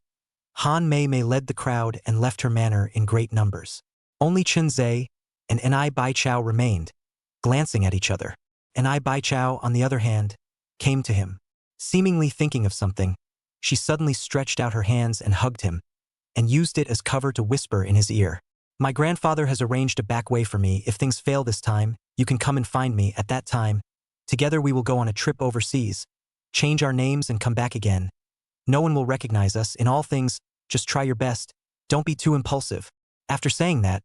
Han Mei led the crowd and left her manor in great numbers. Only Chun Ze and Bai Chao remained, glancing at each other. Bai Chao, on the other hand, came to him. Seemingly thinking of something, she suddenly stretched out her hands and hugged him, and used it as cover to whisper in his ear. My grandfather has arranged a back way for me. If things fail this time, you can come and find me at that time. Together we will go on a trip overseas, change our names and come back again. No one will recognize us. In all things, just try your best. Don't be too impulsive. After saying that,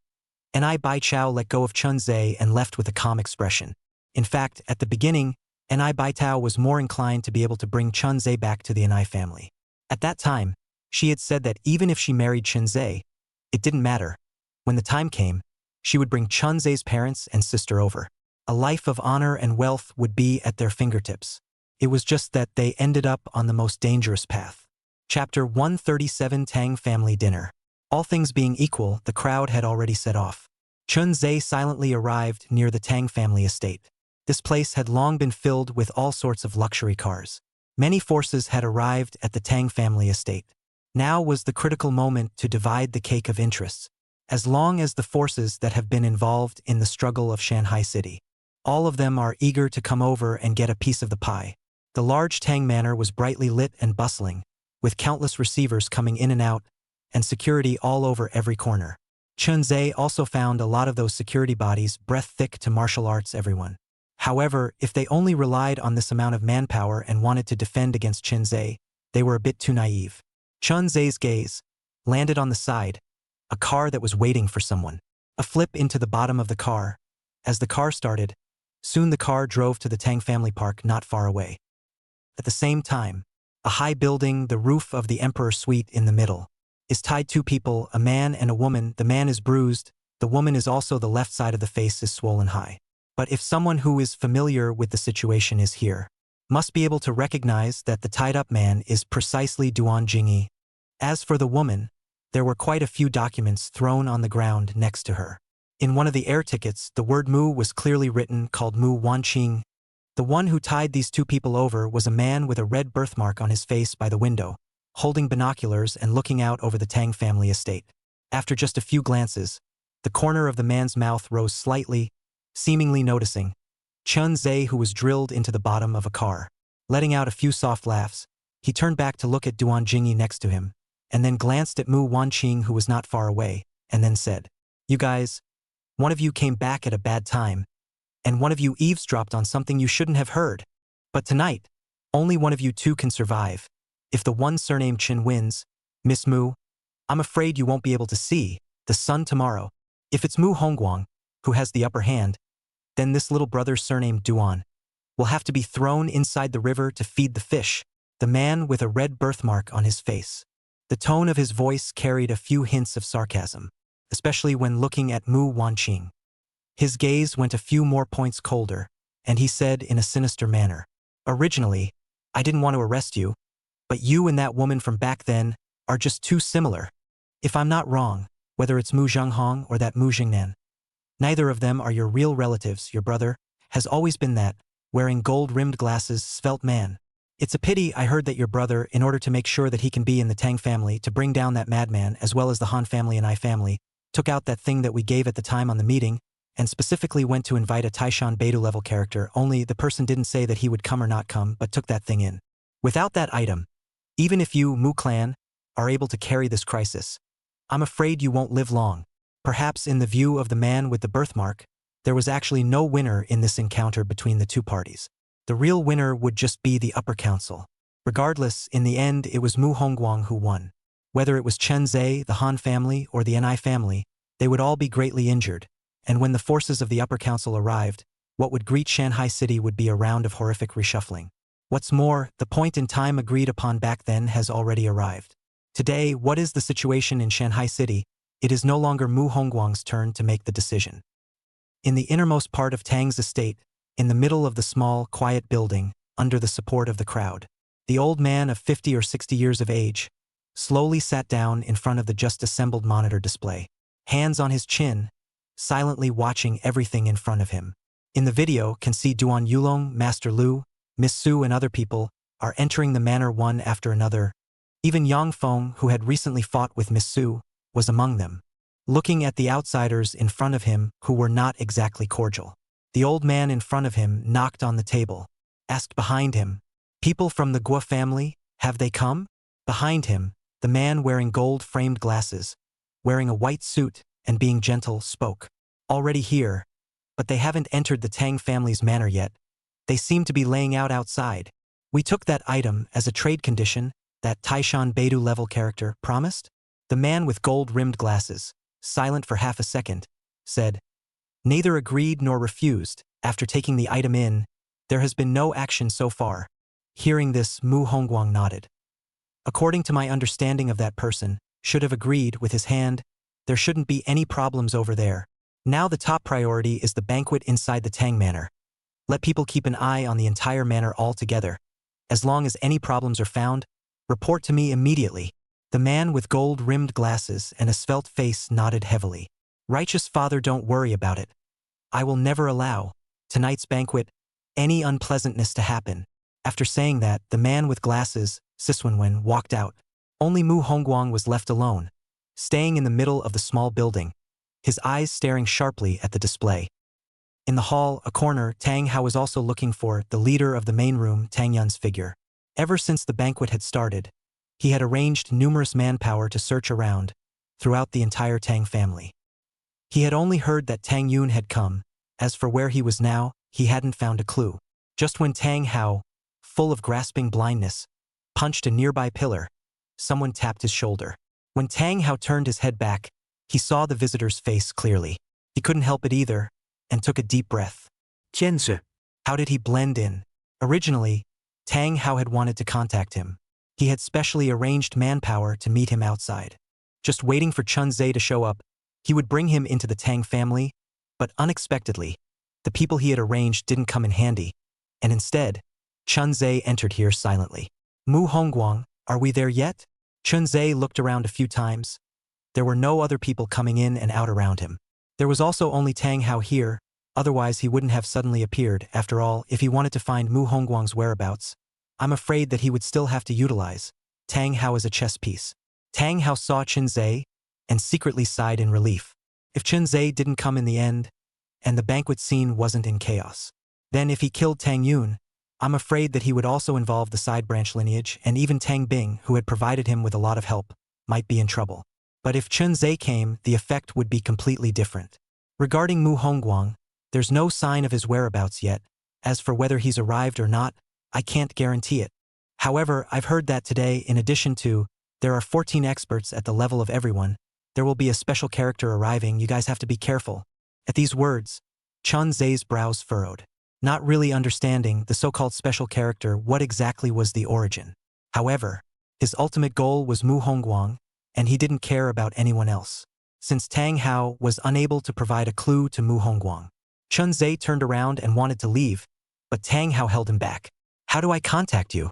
Bai Chao let go of Chun Ze and left with a calm expression. In fact, at the beginning, Bai Chao was more inclined to be able to bring Chun Ze back to the Anai family. At that time, she had said that even if she married Chun Ze, it didn't matter. When the time came, she would bring Chun Ze's parents and sister over. A life of honor and wealth would be at their fingertips. It was just that they ended up on the most dangerous path. Chapter 137, Tang Family Dinner. All things being equal, the crowd had already set off. Chun Ze silently arrived near the Tang family estate. This place had long been filled with all sorts of luxury cars. Many forces had arrived at the Tang family estate. Now was the critical moment to divide the cake of interests. As long as the forces that have been involved in the struggle of Shanghai City, all of them are eager to come over and get a piece of the pie. The large Tang manor was brightly lit and bustling, with countless receivers coming in and out, and security all over every corner. Chun Ze also found a lot of those security bodies breath-thick to martial arts everyone. However, if they only relied on this amount of manpower and wanted to defend against Chun Ze, they were a bit too naive. Chun Ze's gaze landed on the side, a car that was waiting for someone. A flip into the bottom of the car. As the car started, Soon the car drove to the Tang family park not far away. At the same time, a high building, the roof of the Emperor Suite in the middle, is tied two people, a man and a woman. The man is bruised, the woman is also the left side of the face is swollen high. But if someone who is familiar with the situation is here, must be able to recognize that the tied-up man is precisely Duan Jingyi. As for the woman, there were quite a few documents thrown on the ground next to her. In one of the air tickets, the word Mu was clearly written, called Mu Wanqing. The one who tied these two people over was a man with a red birthmark on his face by the window, holding binoculars and looking out over the Tang family estate. After just a few glances, the corner of the man's mouth rose slightly, seemingly noticing Chun Ze, who was drilled into the bottom of a car. Letting out a few soft laughs, he turned back to look at Duan Jingyi next to him, and then glanced at Mu Wanqing, who was not far away, and then said, "You guys, one of you came back at a bad time, and one of you eavesdropped on something you shouldn't have heard. But tonight, only one of you two can survive. If the one surnamed Chin wins, Miss Mu, I'm afraid you won't be able to see the sun tomorrow. If it's Mu Hongguang who has the upper hand, then this little brother surnamed Duan will have to be thrown inside the river to feed the fish." The man with a red birthmark on his face. The tone of his voice carried a few hints of sarcasm, especially when looking at Mu Wanqing. His gaze went a few more points colder, and he said in a sinister manner, "Originally, I didn't want to arrest you, but you and that woman from back then are just too similar. If I'm not wrong, whether it's Mu Zhenghong or that Mu Jingnan, neither of them are your real relatives. Your brother has always been that, wearing gold-rimmed glasses, svelte man. It's a pity. I heard that your brother, in order to make sure that he can be in the Tang family to bring down that madman as well as the Han family and I family, took out that thing that we gave at the time on the meeting, and specifically went to invite a Taishan Beidou level character, only the person didn't say that he would come or not come, but took that thing in. Without that item, even if you, Mu clan, are able to carry this crisis, I'm afraid you won't live long." Perhaps in the view of the man with the birthmark, there was actually no winner in this encounter between the two parties. The real winner would just be the upper council. Regardless, in the end it was Mu Hongguang who won. Whether it was Chun Ze, the Han family, or the Ni family, they would all be greatly injured, and when the forces of the upper council arrived, what would greet Shanghai City would be a round of horrific reshuffling. What's more, the point in time agreed upon back then has already arrived. Today, what is the situation in Shanghai City? It is no longer Mu Hongguang's turn to make the decision. In the innermost part of Tang's estate, in the middle of the small, quiet building, under the support of the crowd, the old man of 50 or 60 years of age slowly sat down in front of the just assembled monitor display, hands on his chin, silently watching everything in front of him. In the video, can see Duan Yulong, Master Lu, Miss Su and other people are entering the manor one after another. Even Yang Feng, who had recently fought with Miss Su, was among them, looking at the outsiders in front of him who were not exactly cordial. The old man in front of him knocked on the table, asked behind him, "People from the Guo family, have they come?" Behind him, the man wearing gold-framed glasses, wearing a white suit and being gentle, spoke. "Already here, but they haven't entered the Tang family's manor yet. They seem to be laying out outside. We took that item as a trade condition that Taishan Beidou level character promised." The man with gold-rimmed glasses, silent for half a second, said, "Neither agreed nor refused. After taking the item in, there has been no action so far." Hearing this, Mu Hongguang nodded. "According to my understanding of that person, should have agreed with his hand. There shouldn't be any problems over there. Now the top priority is the banquet inside the Tang Manor. Let people keep an eye on the entire manor altogether. As long as any problems are found, report to me immediately." The man with gold-rimmed glasses and a svelte face nodded heavily. "Righteous Father, don't worry about it. I will never allow tonight's banquet any unpleasantness to happen." After saying that, the man with glasses, Siswenwen, walked out. Only Mu Hongguang was left alone, staying in the middle of the small building, his eyes staring sharply at the display. In the hall, a corner, Tang Hao was also looking for the leader of the main room, Tang Yun's figure. Ever since the banquet had started, he had arranged numerous manpower to search around throughout the entire Tang family. He had only heard that Tang Yun had come. As for where he was now, he hadn't found a clue. Just when Tang Hao, full of grasping blindness, punched a nearby pillar, someone tapped his shoulder. When Tang Hao turned his head back, he saw the visitor's face clearly. He couldn't help it either, and took a deep breath. Chun Ze. How did he blend in? Originally, Tang Hao had wanted to contact him. He had specially arranged manpower to meet him outside. Just waiting for Chun Ze to show up, he would bring him into the Tang family, but unexpectedly, the people he had arranged didn't come in handy, and instead, Chun Ze entered here silently. Mu Hongguang, are we there yet? Chun Ze looked around a few times. There were no other people coming in and out around him. There was also only Tang Hao here, otherwise he wouldn't have suddenly appeared. After all, if he wanted to find Mu Hongguang's whereabouts, I'm afraid that he would still have to utilize Tang Hao as a chess piece. Tang Hao saw Chun Ze and secretly sighed in relief. If Chun Ze didn't come in the end, and the banquet scene wasn't in chaos, then if he killed Tang Yun, I'm afraid that he would also involve the side branch lineage, and even Tang Bing, who had provided him with a lot of help, might be in trouble. But if Chun Ze came, the effect would be completely different. Regarding Mu Hongguang, there's no sign of his whereabouts yet. As for whether he's arrived or not, I can't guarantee it. However, I've heard that today, in addition to, there are 14 experts at the level of everyone, there will be a special character arriving. You guys have to be careful. At these words, Chun Ze's brows furrowed. Not really understanding the so-called special character, what exactly was the origin. However, his ultimate goal was Mu Hongguang, and he didn't care about anyone else. Since Tang Hao was unable to provide a clue to Mu Hongguang, Chun Ze turned around and wanted to leave, but Tang Hao held him back. How do I contact you?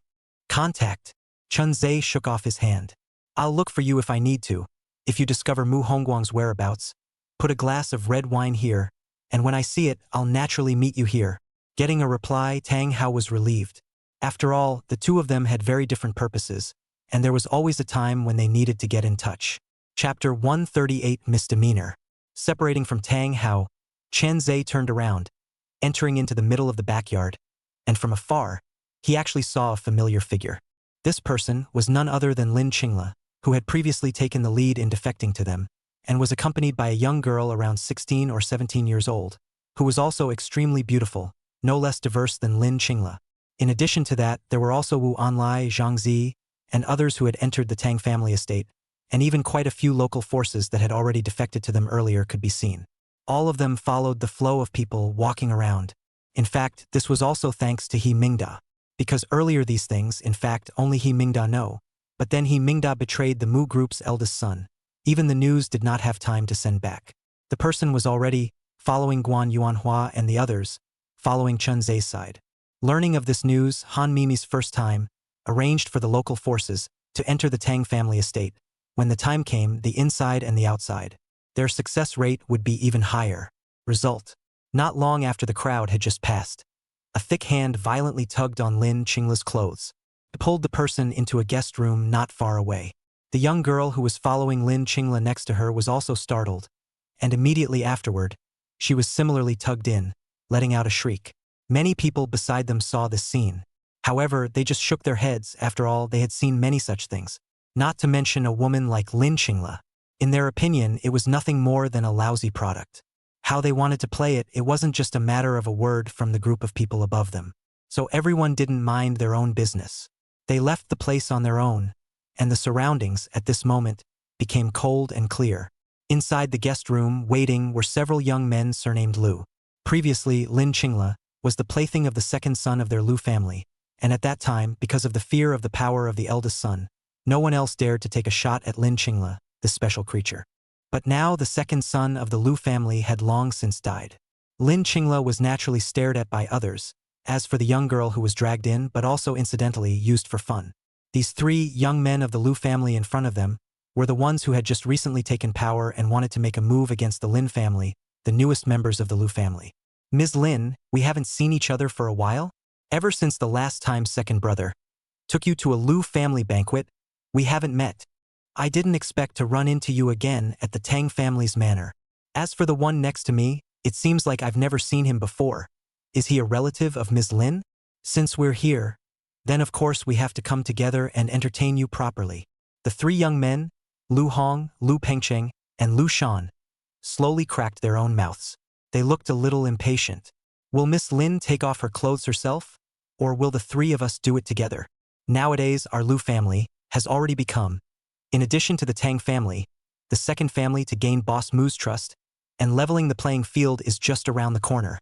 Contact? Chun Ze shook off his hand. I'll look for you if I need to. If you discover Mu Hongguang's whereabouts, put a glass of red wine here, and when I see it, I'll naturally meet you here. Getting a reply, Tang Hao was relieved. After all, the two of them had very different purposes, and there was always a time when they needed to get in touch. Chapter 138 Misdemeanor. Separating from Tang Hao, Chun Ze turned around, entering into the middle of the backyard, and from afar, he actually saw a familiar figure. This person was none other than Lin Qingla, who had previously taken the lead in defecting to them, and was accompanied by a young girl around 16 or 17 years old, who was also extremely beautiful, no less diverse than Lin Qingla. In addition to that, there were also Wu Anlai, Zhang Zi, and others who had entered the Tang family estate, and even quite a few local forces that had already defected to them earlier could be seen. All of them followed the flow of people walking around. In fact, this was also thanks to He Mingda, because earlier these things, in fact, only He Mingda know, but then He Mingda betrayed the Mu group's eldest son. Even the news did not have time to send back. The person was already following Guan Yuan Hua and the others, following Chun Ze's side. Learning of this news, Han Mimi's first time, arranged for the local forces to enter the Tang family estate. When the time came, the inside and the outside, their success rate would be even higher. Result: not long after the crowd had just passed, a thick hand violently tugged on Lin Qingla's clothes. It pulled the person into a guest room not far away. The young girl who was following Lin Qingla next to her was also startled, and immediately afterward, she was similarly tugged in, letting out a shriek. Many people beside them saw this scene. However, they just shook their heads. After all, they had seen many such things. Not to mention a woman like Lin Qingla. In their opinion, it was nothing more than a lousy product. How they wanted to play it, it wasn't just a matter of a word from the group of people above them. So everyone didn't mind their own business. They left the place on their own, and the surroundings, at this moment, became cold and clear. Inside the guest room, waiting, were several young men surnamed Lu. Previously, Lin Qingla was the plaything of the second son of their Lu family, and at that time, because of the fear of the power of the eldest son, no one else dared to take a shot at Lin Qingla, this special creature. But now the second son of the Lu family had long since died. Lin Qingla was naturally stared at by others, as for the young girl who was dragged in but also incidentally used for fun. These three young men of the Lu family in front of them were the ones who had just recently taken power and wanted to make a move against the Lin family, the newest members of the Lu family. Ms. Lin, we haven't seen each other for a while? Ever since the last time second brother took you to a Lu family banquet, we haven't met. I didn't expect to run into you again at the Tang family's manor. As for the one next to me, it seems like I've never seen him before. Is he a relative of Ms. Lin? Since we're here, then of course we have to come together and entertain you properly. The three young men, Lu Hong, Lu Pengcheng, and Lu Shan, slowly cracked their own mouths. They looked a little impatient. Will Miss Lin take off her clothes herself, or will the three of us do it together? Nowadays, our Lu family has already become, in addition to the Tang family, the second family to gain Boss Mu's trust, and leveling the playing field is just around the corner.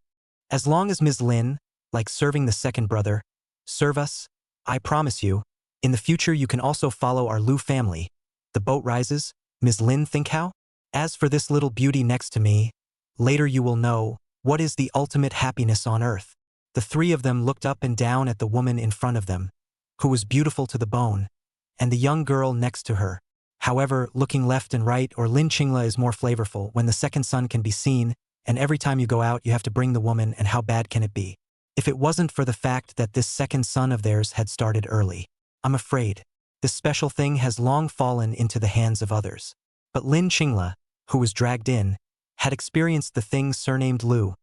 As long as Ms. Lin, like serving the second brother, serve us, I promise you, in the future you can also follow our Lu family. The boat rises, Ms. Lin think how? As for this little beauty next to me, later you will know what is the ultimate happiness on earth. The three of them looked up and down at the woman in front of them, who was beautiful to the bone, and the young girl next to her. However, looking left and right or Lin Qingla is more flavorful when the second son can be seen, and every time you go out you have to bring the woman, and how bad can it be? If it wasn't for the fact that this second son of theirs had started early. I'm afraid this special thing has long fallen into the hands of others. But Lin Qingla, who was dragged in, had experienced the thing surnamed Lu,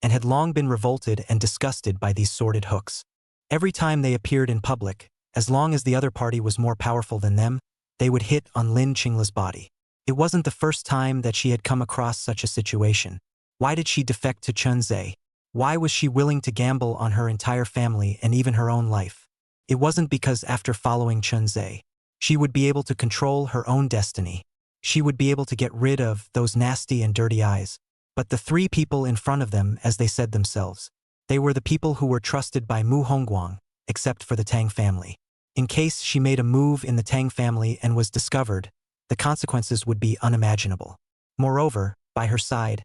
and had long been revolted and disgusted by these sordid hooks. Every time they appeared in public, as long as the other party was more powerful than them, they would hit on Lin Qingla's body. It wasn't the first time that she had come across such a situation. Why did she defect to Chun Ze? Why was she willing to gamble on her entire family and even her own life? It wasn't because after following Chun Ze, she would be able to control her own destiny. She would be able to get rid of those nasty and dirty eyes. But the three people in front of them, as they said themselves, they were the people who were trusted by Mu Hongguang, except for the Tang family. In case she made a move in the Tang family and was discovered, the consequences would be unimaginable. Moreover, by her side,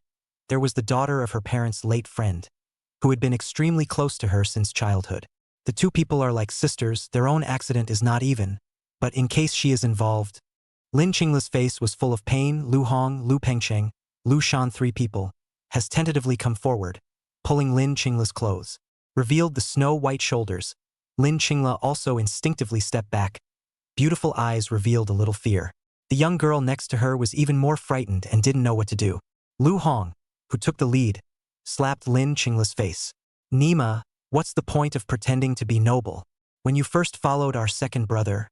there was the daughter of her parents' late friend, who had been extremely close to her since childhood. The two people are like sisters, their own accident is not even, but in case she is involved. Lin Qingla's face was full of pain. Lu Hong, Lu Pengcheng, Lu Shan, three people, has tentatively come forward, pulling Lin Qingla's clothes, revealed the snow-white shoulders. Lin Qingla also instinctively stepped back. Beautiful eyes revealed a little fear. The young girl next to her was even more frightened and didn't know what to do. Lu Hong, who took the lead, slapped Lin Qingla's face. Nima, what's the point of pretending to be noble? When you first followed our second brother,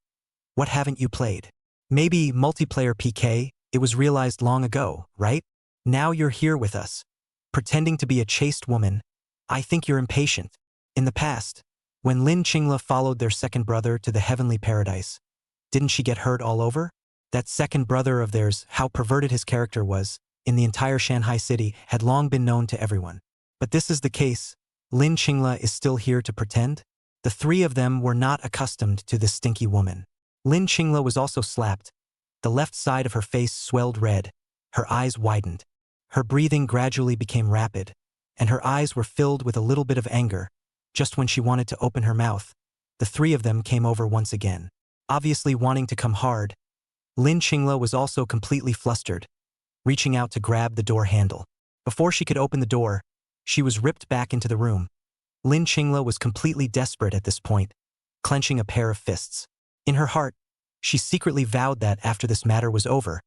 what haven't you played? Maybe multiplayer PK, it was realized long ago, right? Now you're here with us, pretending to be a chaste woman. I think you're impatient. In the past, when Lin Qingla followed their second brother to the heavenly paradise, didn't she get hurt all over? That second brother of theirs, how perverted his character was, in the entire Shanghai city, had long been known to everyone. But this is the case. Lin Qingla is still here to pretend? The three of them were not accustomed to this stinky woman. Lin Qingla was also slapped. The left side of her face swelled red. Her eyes widened. Her breathing gradually became rapid, and her eyes were filled with a little bit of anger. Just when she wanted to open her mouth, the three of them came over once again, obviously wanting to come hard. Lin Qingla was also completely flustered, reaching out to grab the door handle. Before she could open the door, she was ripped back into the room. Lin Qingla was completely desperate at this point, clenching a pair of fists. In her heart, she secretly vowed that after this matter was over,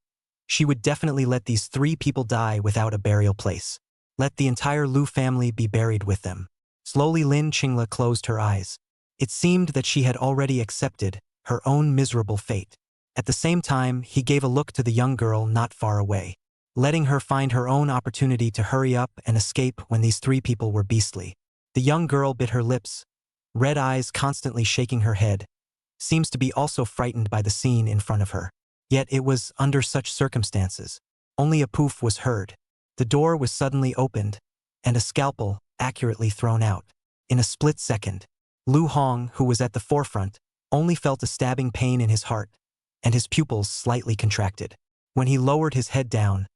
she would definitely let these three people die without a burial place. Let the entire Lu family be buried with them. Slowly Lin Qingla closed her eyes. It seemed that she had already accepted her own miserable fate. At the same time, he gave a look to the young girl not far away, letting her find her own opportunity to hurry up and escape when these three people were beastly. The young girl bit her lips, red eyes constantly shaking her head, seems to be also frightened by the scene in front of her. Yet it was under such circumstances. Only a poof was heard. The door was suddenly opened, and a scalpel accurately thrown out. In a split second, Lu Hong, who was at the forefront, only felt a stabbing pain in his heart, and his pupils slightly contracted. When he lowered his head down,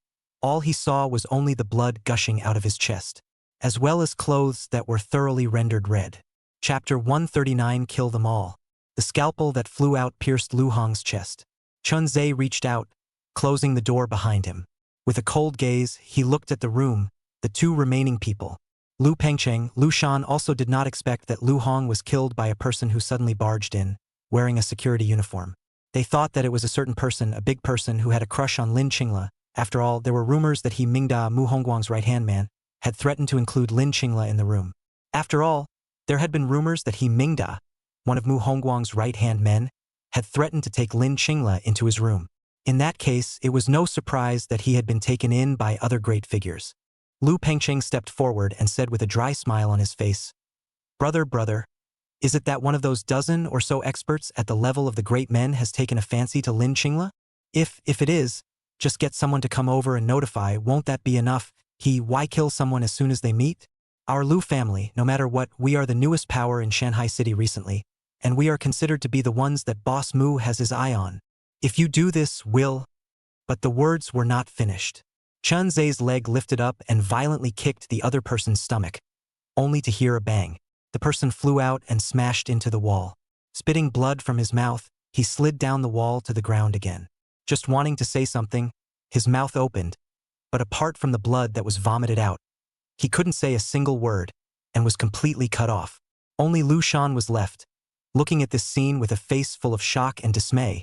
all he saw was only the blood gushing out of his chest, as well as clothes that were thoroughly rendered red. Chapter 139. Kill them all. The scalpel that flew out pierced Lu Hong's chest. Chun Ze reached out, closing the door behind him. With a cold gaze, he looked at the room, the two remaining people. Lu Pengcheng, Lu Shan also did not expect that Lu Hong was killed by a person who suddenly barged in, wearing a security uniform. They thought that it was a certain person, a big person who had a crush on Lin Qingla. After all, there were rumors that he, Mingda, Mu Hongguang's right-hand man, had threatened to include Lin Qingla in the room. After all, there had been rumors that he, Mingda, one of Mu Hongguang's right-hand men, had threatened to take Lin Qingla into his room. In that case, it was no surprise that he had been taken in by other great figures. Lu Pengcheng stepped forward and said with a dry smile on his face, Brother, is it that one of those dozen or so experts at the level of the great men has taken a fancy to Lin Qingla? If it is, just get someone to come over and notify, won't that be enough? Why kill someone as soon as they meet? Our Lu family, no matter what, we are the newest power in Shanghai City recently, and we are considered to be the ones that Boss Mu has his eye on. If you do this, we'll... But the words were not finished. Chun Ze's leg lifted up and violently kicked the other person's stomach, only to hear a bang. The person flew out and smashed into the wall. Spitting blood from his mouth, he slid down the wall to the ground again. Just wanting to say something, his mouth opened, but apart from the blood that was vomited out, he couldn't say a single word and was completely cut off. Only Lu Shan was left, looking at this scene with a face full of shock and dismay.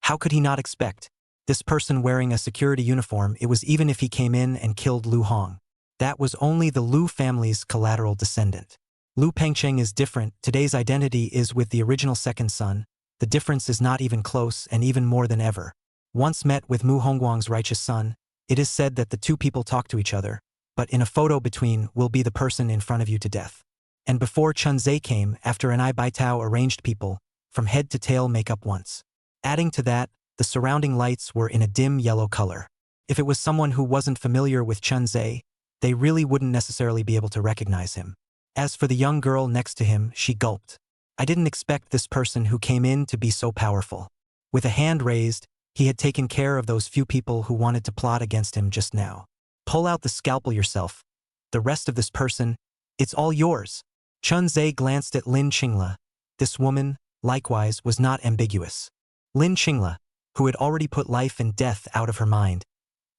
How could he not expect this person wearing a security uniform? It was even if he came in and killed Lu Hong. That was only the Lu family's collateral descendant. Lu Pengcheng is different. Today's identity is with the original second son. The difference is not even close, and even more than ever. Once met with Mu Hongguang's righteous son, it is said that the two people talk to each other, but in a photo between will be the person in front of you to death. And before Chun Ze came, after an Ai Bai Tao arranged people, from head to tail makeup once. Adding to that, the surrounding lights were in a dim yellow color. If it was someone who wasn't familiar with Chun Ze, they really wouldn't necessarily be able to recognize him. As for the young girl next to him, she gulped. I didn't expect this person who came in to be so powerful. With a hand raised, he had taken care of those few people who wanted to plot against him just now. Pull out the scalpel yourself. The rest of this person, it's all yours. Chun Ze glanced at Lin Qingla. This woman, likewise, was not ambiguous. Lin Qingla, who had already put life and death out of her mind,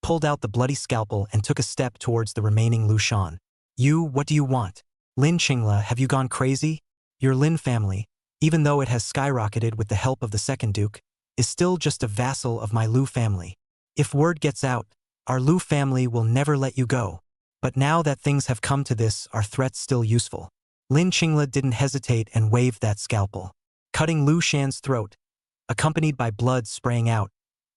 pulled out the bloody scalpel and took a step towards the remaining Lu Shan. You, what do you want? Lin Qingla, have you gone crazy? Your Lin family, even though it has skyrocketed with the help of the second duke, is still just a vassal of my Lu family. If word gets out, our Lu family will never let you go. But now that things have come to this, are threats still useful? Lin Qingla didn't hesitate and waved that scalpel, cutting Lu Shan's throat, accompanied by blood spraying out,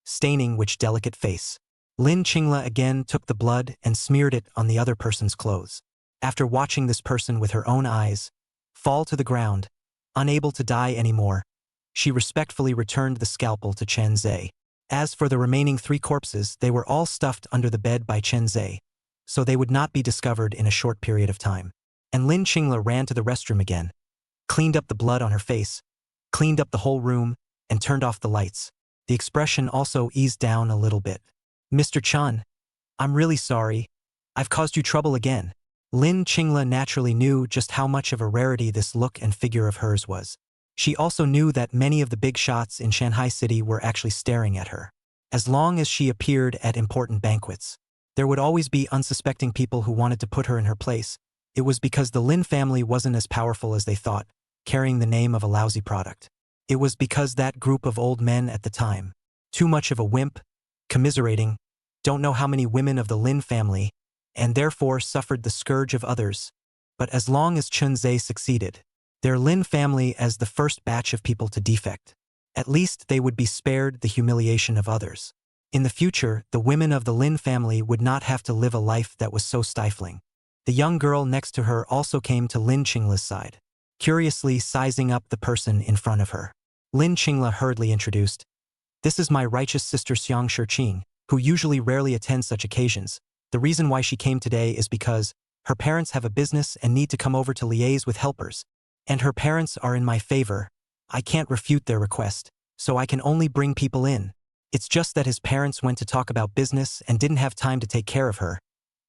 staining which delicate face. Lin Qingla again took the blood and smeared it on the other person's clothes. After watching this person with her own eyes fall to the ground, unable to die anymore, she respectfully returned the scalpel to Chun Ze. As for the remaining 3 corpses, they were all stuffed under the bed by Chun Ze, so they would not be discovered in a short period of time. And Lin Qingla ran to the restroom again, cleaned up the blood on her face, cleaned up the whole room, and turned off the lights. The expression also eased down a little bit. Mr. Chun, I'm really sorry. I've caused you trouble again. Lin Qingla naturally knew just how much of a rarity this look and figure of hers was. She also knew that many of the big shots in Shanghai City were actually staring at her. As long as she appeared at important banquets, there would always be unsuspecting people who wanted to put her in her place. It was because the Lin family wasn't as powerful as they thought, carrying the name of a lousy product. It was because that group of old men at the time, too much of a wimp, commiserating, don't know how many women of the Lin family, and therefore suffered the scourge of others. But as long as Chun Ze succeeded, their Lin family as the first batch of people to defect, at least they would be spared the humiliation of others. In the future, the women of the Lin family would not have to live a life that was so stifling. The young girl next to her also came to Lin Qingla's side, curiously sizing up the person in front of her. Lin Qingla hurriedly introduced, "This is my righteous sister Xiang Shiqing, who usually rarely attends such occasions. The reason why she came today is because her parents have a business and need to come over to liaise with helpers. And her parents are in my favor. I can't refute their request, so I can only bring people in. It's just that his parents went to talk about business and didn't have time to take care of her,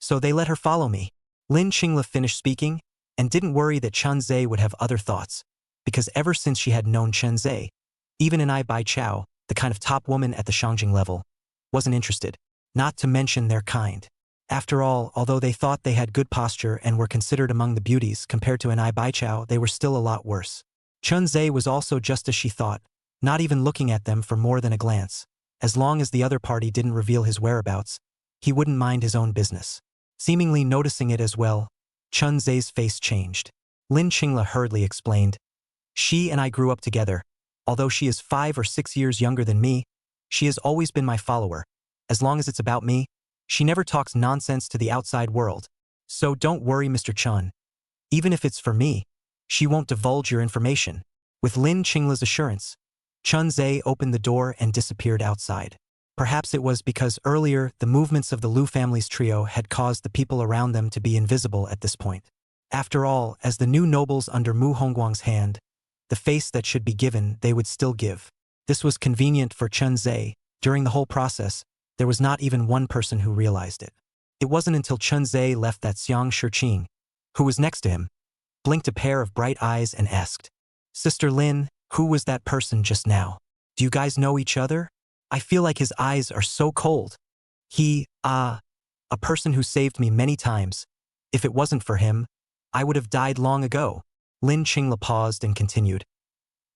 so they let her follow me." Lin Qingla finished speaking and didn't worry that Chun Ze would have other thoughts, because ever since she had known Chun Ze, even an Ai Bai Chao, the kind of top woman at the Shangjing level, wasn't interested, not to mention their kind. After all, although they thought they had good posture and were considered among the beauties compared to an Ai Bai Chao, they were still a lot worse. Chun Ze was also just as she thought, not even looking at them for more than a glance. As long as the other party didn't reveal his whereabouts, he wouldn't mind his own business. Seemingly noticing it as well, Chun Ze's face changed. Lin Qingla hurriedly explained, "She and I grew up together. Although she is 5 or 6 years younger than me, she has always been my follower. As long as it's about me, she never talks nonsense to the outside world. So don't worry, Mr. Chun. Even if it's for me, she won't divulge your information." With Lin Qingla's assurance, Chun Ze opened the door and disappeared outside. Perhaps it was because earlier the movements of the Lu family's trio had caused the people around them to be invisible at this point. After all, as the new nobles under Mu Hongguang's hand, the face that should be given they would still give. This was convenient for Chun Ze. During the whole process, there was not even one person who realized it. It wasn't until Chun Ze left that Xiang Shiqing, who was next to him, blinked a pair of bright eyes and asked, "Sister Lin, who was that person just now? Do you guys know each other? I feel like his eyes are so cold. A person who saved me many times. If it wasn't for him, I would have died long ago." Lin Qingla paused and continued.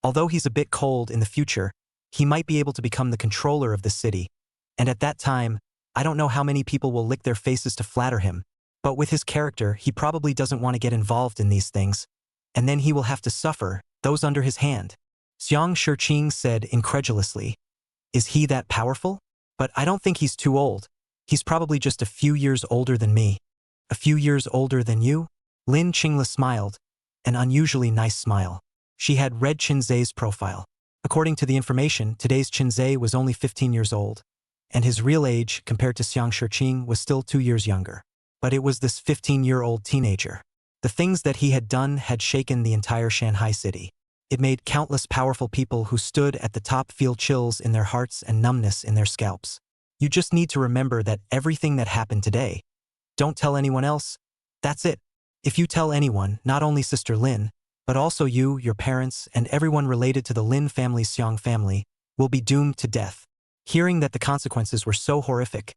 "Although he's a bit cold in the future, he might be able to become the controller of the city. And at that time, I don't know how many people will lick their faces to flatter him. But with his character, he probably doesn't want to get involved in these things. And then he will have to suffer, those under his hand." Xiang Shiqing said incredulously, "Is he that powerful? But I don't think he's too old. He's probably just a few years older than me." "A few years older than you?" Lin Qingla smiled, an unusually nice smile. She had read Chun Ze's profile. According to the information, today's Chun Ze was only 15 years old, and his real age, compared to Xiang Shiqing, was still 2 years younger. But it was this 15-year-old teenager. The things that he had done had shaken the entire Shanghai city. It made countless powerful people who stood at the top feel chills in their hearts and numbness in their scalps. You just need to remember that everything that happened today, don't tell anyone else. That's it. If you tell anyone, not only Sister Lin, but also you, your parents, and everyone related to the Lin family's Xiang family, will be doomed to death. Hearing that the consequences were so horrific,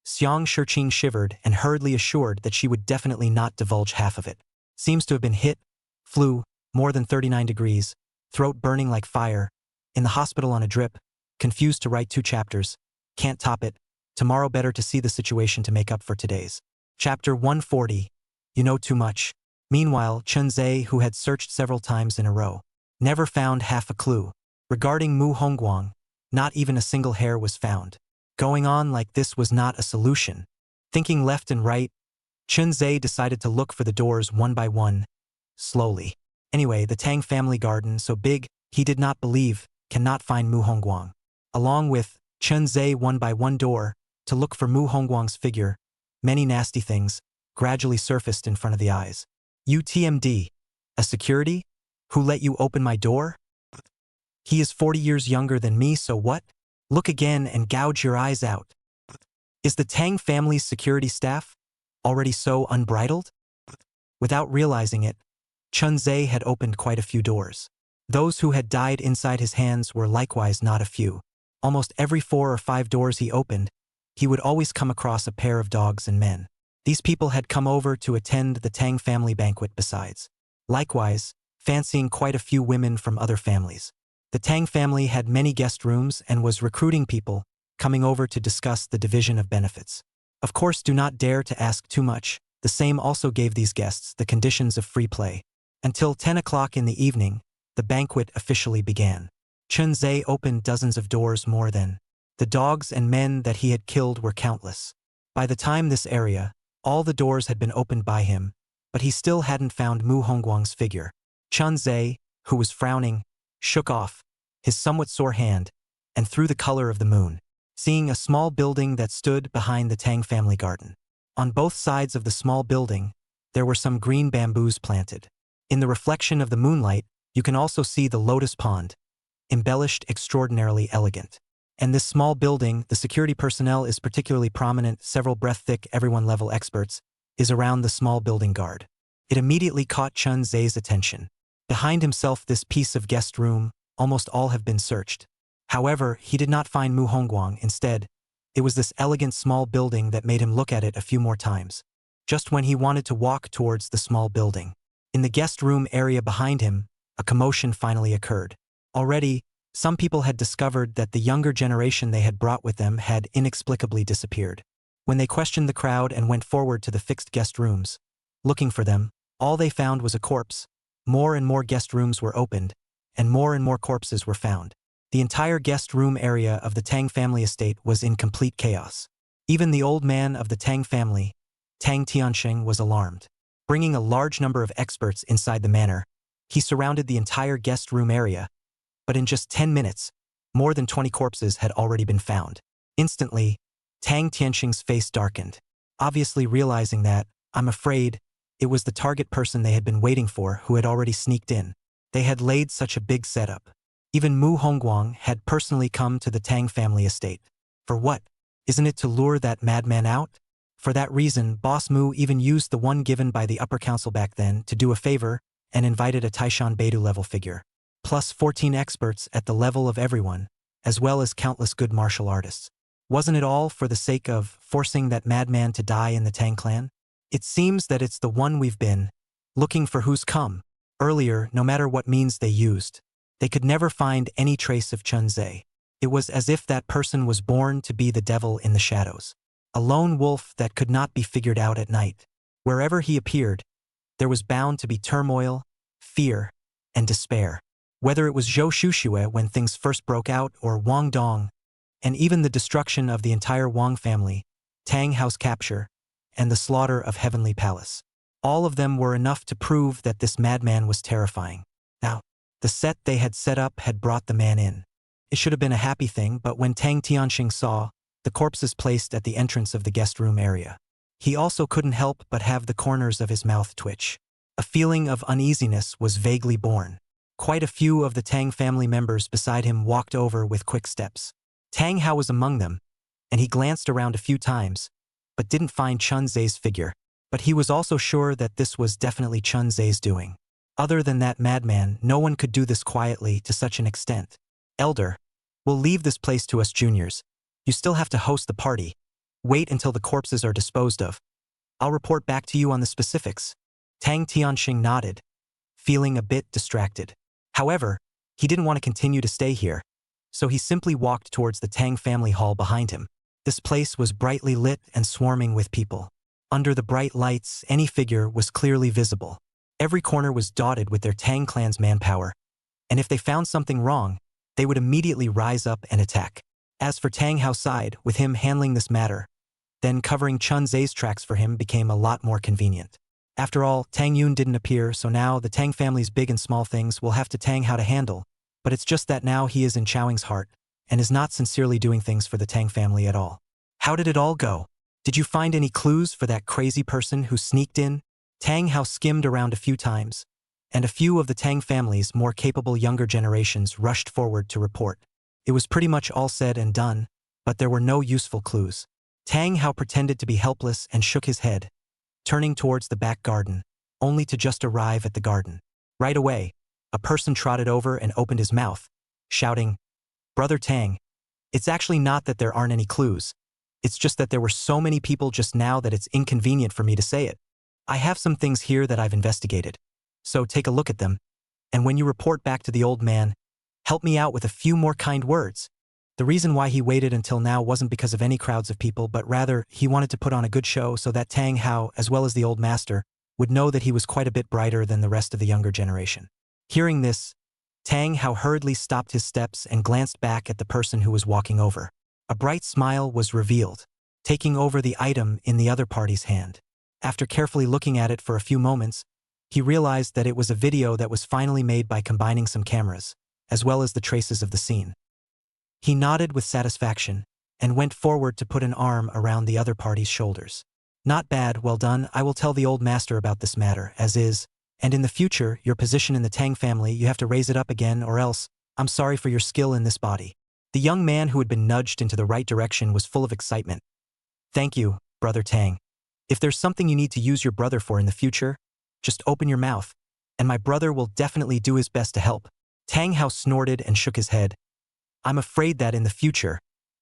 Xiang Shiqing shivered and hurriedly assured that she would definitely not divulge half of it. Seems to have been hit, flu, more than 39 degrees, throat burning like fire, in the hospital on a drip, confused to write 2 chapters, can't top it, tomorrow better to see the situation to make up for today's. Chapter 140. You know too much. Meanwhile, Chun Ze, who had searched several times in a row, never found half a clue. Regarding Mu Hongguang, not even a single hair was found. Going on like this was not a solution. Thinking left and right, Chun Ze decided to look for the doors one by one, slowly. Anyway, the Tang family garden, so big, he did not believe, cannot find Mu Hongguang. Along with Chun Ze one by one door, to look for Mu Hongguang's figure, many nasty things gradually surfaced in front of the eyes. "UTMD, a security? Who let you open my door? He is 40 years younger than me, so what? Look again and gouge your eyes out. Is the Tang family's security staff already so unbridled?" Without realizing it, Chun Ze had opened quite a few doors. Those who had died inside his hands were likewise not a few. Almost every 4 or 5 doors he opened, he would always come across a pair of dogs and men. These people had come over to attend the Tang family banquet besides. Likewise, fancying quite a few women from other families. The Tang family had many guest rooms and was recruiting people, coming over to discuss the division of benefits. Of course, do not dare to ask too much. The same also gave these guests the conditions of free play. Until 10 o'clock in the evening, the banquet officially began. Chun Ze opened dozens of doors more than. The dogs and men that he had killed were countless. By the time this area, all the doors had been opened by him, but he still hadn't found Mu Hongguang's figure. Chun Ze, who was frowning, shook off his somewhat sore hand, and threw the color of the moon, seeing a small building that stood behind the Tang family garden. On both sides of the small building, there were some green bamboos planted. In the reflection of the moonlight, you can also see the lotus pond, embellished extraordinarily elegant. And this small building, the security personnel is particularly prominent, several breath-thick, everyone-level experts, is around the small building guard. It immediately caught Chun Ze's attention. Behind himself this piece of guest room, almost all have been searched. However, he did not find Mu Hongguang. Instead, it was this elegant small building that made him look at it a few more times. Just when he wanted to walk towards the small building, in the guest room area behind him, a commotion finally occurred. Already, some people had discovered that the younger generation they had brought with them had inexplicably disappeared. When they questioned the crowd and went forward to the fixed guest rooms, looking for them, all they found was a corpse. More and more guest rooms were opened, and more corpses were found. The entire guest room area of the Tang family estate was in complete chaos. Even the old man of the Tang family, Tang Tianxing, was alarmed. Bringing a large number of experts inside the manor, he surrounded the entire guest room area, but in just 10 minutes, more than 20 corpses had already been found. Instantly, Tang Tianxing's face darkened, obviously realizing that, "I'm afraid, It was the target person they had been waiting for who had already sneaked in. They had laid such a big setup. Even Mu Hongguang had personally come to the Tang family estate. For what? Isn't it to lure that madman out? For that reason, Boss Mu even used the one given by the upper council back then to do a favor and invited a Taishan Beidou level figure, plus 14 experts at the level of everyone, as well as countless good martial artists. Wasn't it all for the sake of forcing that madman to die in the Tang clan? It seems that it's the one we've been looking for who's come. Earlier, no matter what means they used, they could never find any trace of Chun Ze. It was as if that person was born to be the devil in the shadows. A lone wolf that could not be figured out at night. Wherever he appeared, there was bound to be turmoil, fear, and despair. Whether it was Zhou Shuxue when things first broke out or Wang Dong, and even the destruction of the entire Wang family, Tang House capture, and the slaughter of Heavenly Palace. All of them were enough to prove that this madman was terrifying. Now, the set they had set up had brought the man in. It should have been a happy thing, but when Tang Tianxing saw the corpses placed at the entrance of the guest room area, he also couldn't help but have the corners of his mouth twitch. A feeling of uneasiness was vaguely born. Quite a few of the Tang family members beside him walked over with quick steps. Tang Hao was among them, and he glanced around a few times, but didn't find Chun Ze's figure. But he was also sure that this was definitely Chun Ze's doing. Other than that madman, no one could do this quietly to such an extent. Elder, we'll leave this place to us juniors. You still have to host the party. Wait until the corpses are disposed of. I'll report back to you on the specifics. Tang Tianxing nodded, feeling a bit distracted. However, he didn't want to continue to stay here, so he simply walked towards the Tang family hall behind him. This place was brightly lit and swarming with people. Under the bright lights, any figure was clearly visible. Every corner was dotted with their Tang clan's manpower, and if they found something wrong, they would immediately rise up and attack. As for Tang Hao's side, with him handling this matter, then covering Chun Ze's tracks for him became a lot more convenient. After all, Tang Yun didn't appear, so now the Tang family's big and small things will have to Tang Hao to handle, but it's just that now he is in Chowing's heart, and is not sincerely doing things for the Tang family at all. How did it all go? Did you find any clues for that crazy person who sneaked in? Tang Hao skimmed around a few times, and a few of the Tang family's more capable younger generations rushed forward to report. It was pretty much all said and done, but there were no useful clues. Tang Hao pretended to be helpless and shook his head, turning towards the back garden, only to just arrive at the garden. Right away, a person trotted over and opened his mouth, shouting, "Brother Tang, it's actually not that there aren't any clues. It's just that there were so many people just now that it's inconvenient for me to say it. I have some things here that I've investigated, so take a look at them, and when you report back to the old man, help me out with a few more kind words." The reason why he waited until now wasn't because of any crowds of people, but rather he wanted to put on a good show so that Tang Hao, as well as the old master, would know that he was quite a bit brighter than the rest of the younger generation. Hearing this, Tang Hao hurriedly stopped his steps and glanced back at the person who was walking over. A bright smile was revealed, taking over the item in the other party's hand. After carefully looking at it for a few moments, he realized that it was a video that was finally made by combining some cameras, as well as the traces of the scene. He nodded with satisfaction and went forward to put an arm around the other party's shoulders. "Not bad, well done. I will tell the old master about this matter, as is, and in the future, your position in the Tang family, you have to raise it up again, or else, I'm sorry for your skill in this body." The young man who had been nudged into the right direction was full of excitement. "Thank you, Brother Tang. If there's something you need to use your brother for in the future, just open your mouth, and my brother will definitely do his best to help." Tang Hao snorted and shook his head. "I'm afraid that in the future,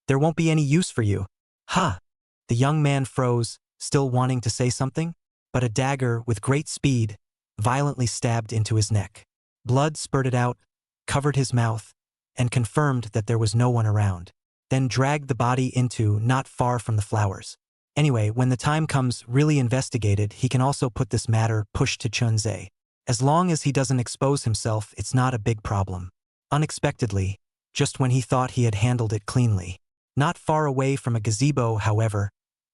there won't be any use for you." "Ha!" The young man froze, still wanting to say something, but a dagger with great speed violently stabbed into his neck. Blood spurted out, covered his mouth, and confirmed that there was no one around, then dragged the body into not far from the flowers. Anyway, when the time comes really investigated, he can also put this matter pushed to Chun Ze. As long as he doesn't expose himself, it's not a big problem. Unexpectedly, just when he thought he had handled it cleanly, not far away from a gazebo, however,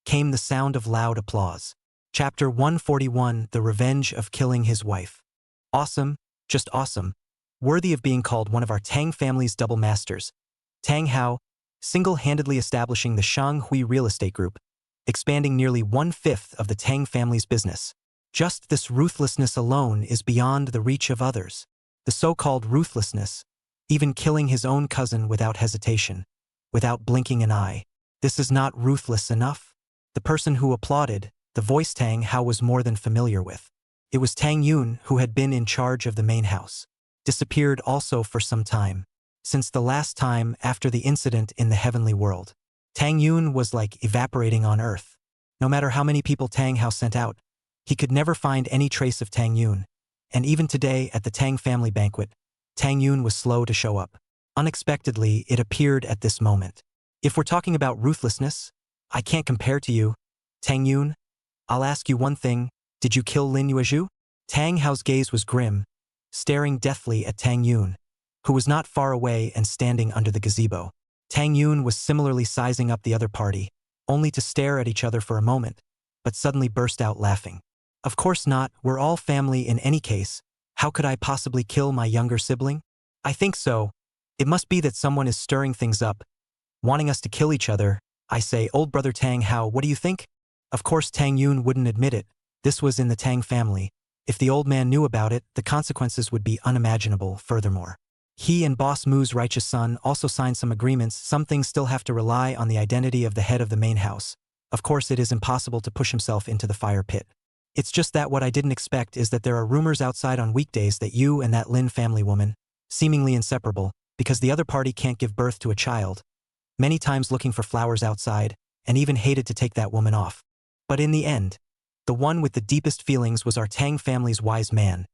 came the sound of loud applause. Chapter 141, The Revenge of Killing His Wife. Awesome, just awesome. Worthy of being called one of our Tang family's double masters. Tang Hao, single-handedly establishing the Shang Hui real estate group, expanding nearly 1/5 of the Tang family's business. Just this ruthlessness alone is beyond the reach of others. The so-called ruthlessness, even killing his own cousin without hesitation, without blinking an eye. This is not ruthless enough? The person who applauded, the voice Tang Hao was more than familiar with. It was Tang Yun who had been in charge of the main house. Disappeared also for some time. Since the last time after the incident in the heavenly world. Tang Yun was like evaporating on earth. No matter how many people Tang Hao sent out, he could never find any trace of Tang Yun. And even today at the Tang family banquet, Tang Yun was slow to show up. Unexpectedly, it appeared at this moment. If we're talking about ruthlessness, I can't compare to you. Tang Yun, I'll ask you one thing, did you kill Lin Yuezhu? Tang Hao's gaze was grim, staring deathly at Tang Yun, who was not far away and standing under the gazebo. Tang Yun was similarly sizing up the other party, only to stare at each other for a moment, but suddenly burst out laughing. Of course not, we're all family in any case. How could I possibly kill my younger sibling? I think so. It must be that someone is stirring things up, wanting us to kill each other. I say, old brother Tang Hao, what do you think? Of course Tang Yun wouldn't admit it. This was in the Tang family. If the old man knew about it, the consequences would be unimaginable. Furthermore, he and Boss Mu's righteous son also signed some agreements. Some things still have to rely on the identity of the head of the main house. Of course it is impossible to push himself into the fire pit. It's just that what I didn't expect is that there are rumors outside on weekdays that you and that Lin family woman, seemingly inseparable, because the other party can't give birth to a child, many times looking for flowers outside, and even hated to take that woman off. But in the end, the one with the deepest feelings was our Tang family's wise man.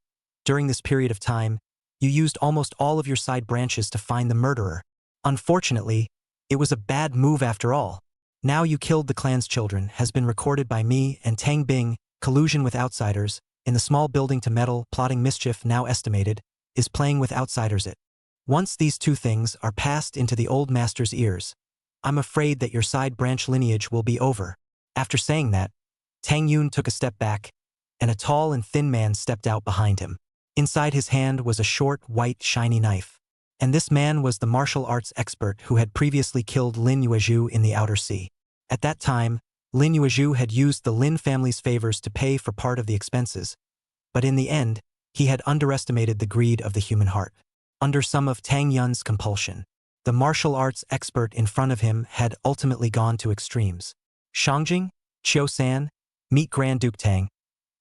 During this period of time, you used almost all of your side branches to find the murderer. Unfortunately, it was a bad move after all. Now you killed the clan's children has been recorded by me and Tang Bing, collusion with outsiders, in the small building to meddle, plotting mischief now estimated, is playing with outsiders it. Once these two things are passed into the old master's ears, I'm afraid that your side branch lineage will be over. After saying that, Tang Yun took a step back, and a tall and thin man stepped out behind him. Inside his hand was a short, white, shiny knife. And this man was the martial arts expert who had previously killed Lin Yuezhu in the outer sea. At that time, Lin Yuezhu had used the Lin family's favors to pay for part of the expenses, but in the end, he had underestimated the greed of the human heart. Under some of Tang Yun's compulsion, the martial arts expert in front of him had ultimately gone to extremes. Shangjing, Chiu San, meet Grand Duke Tang.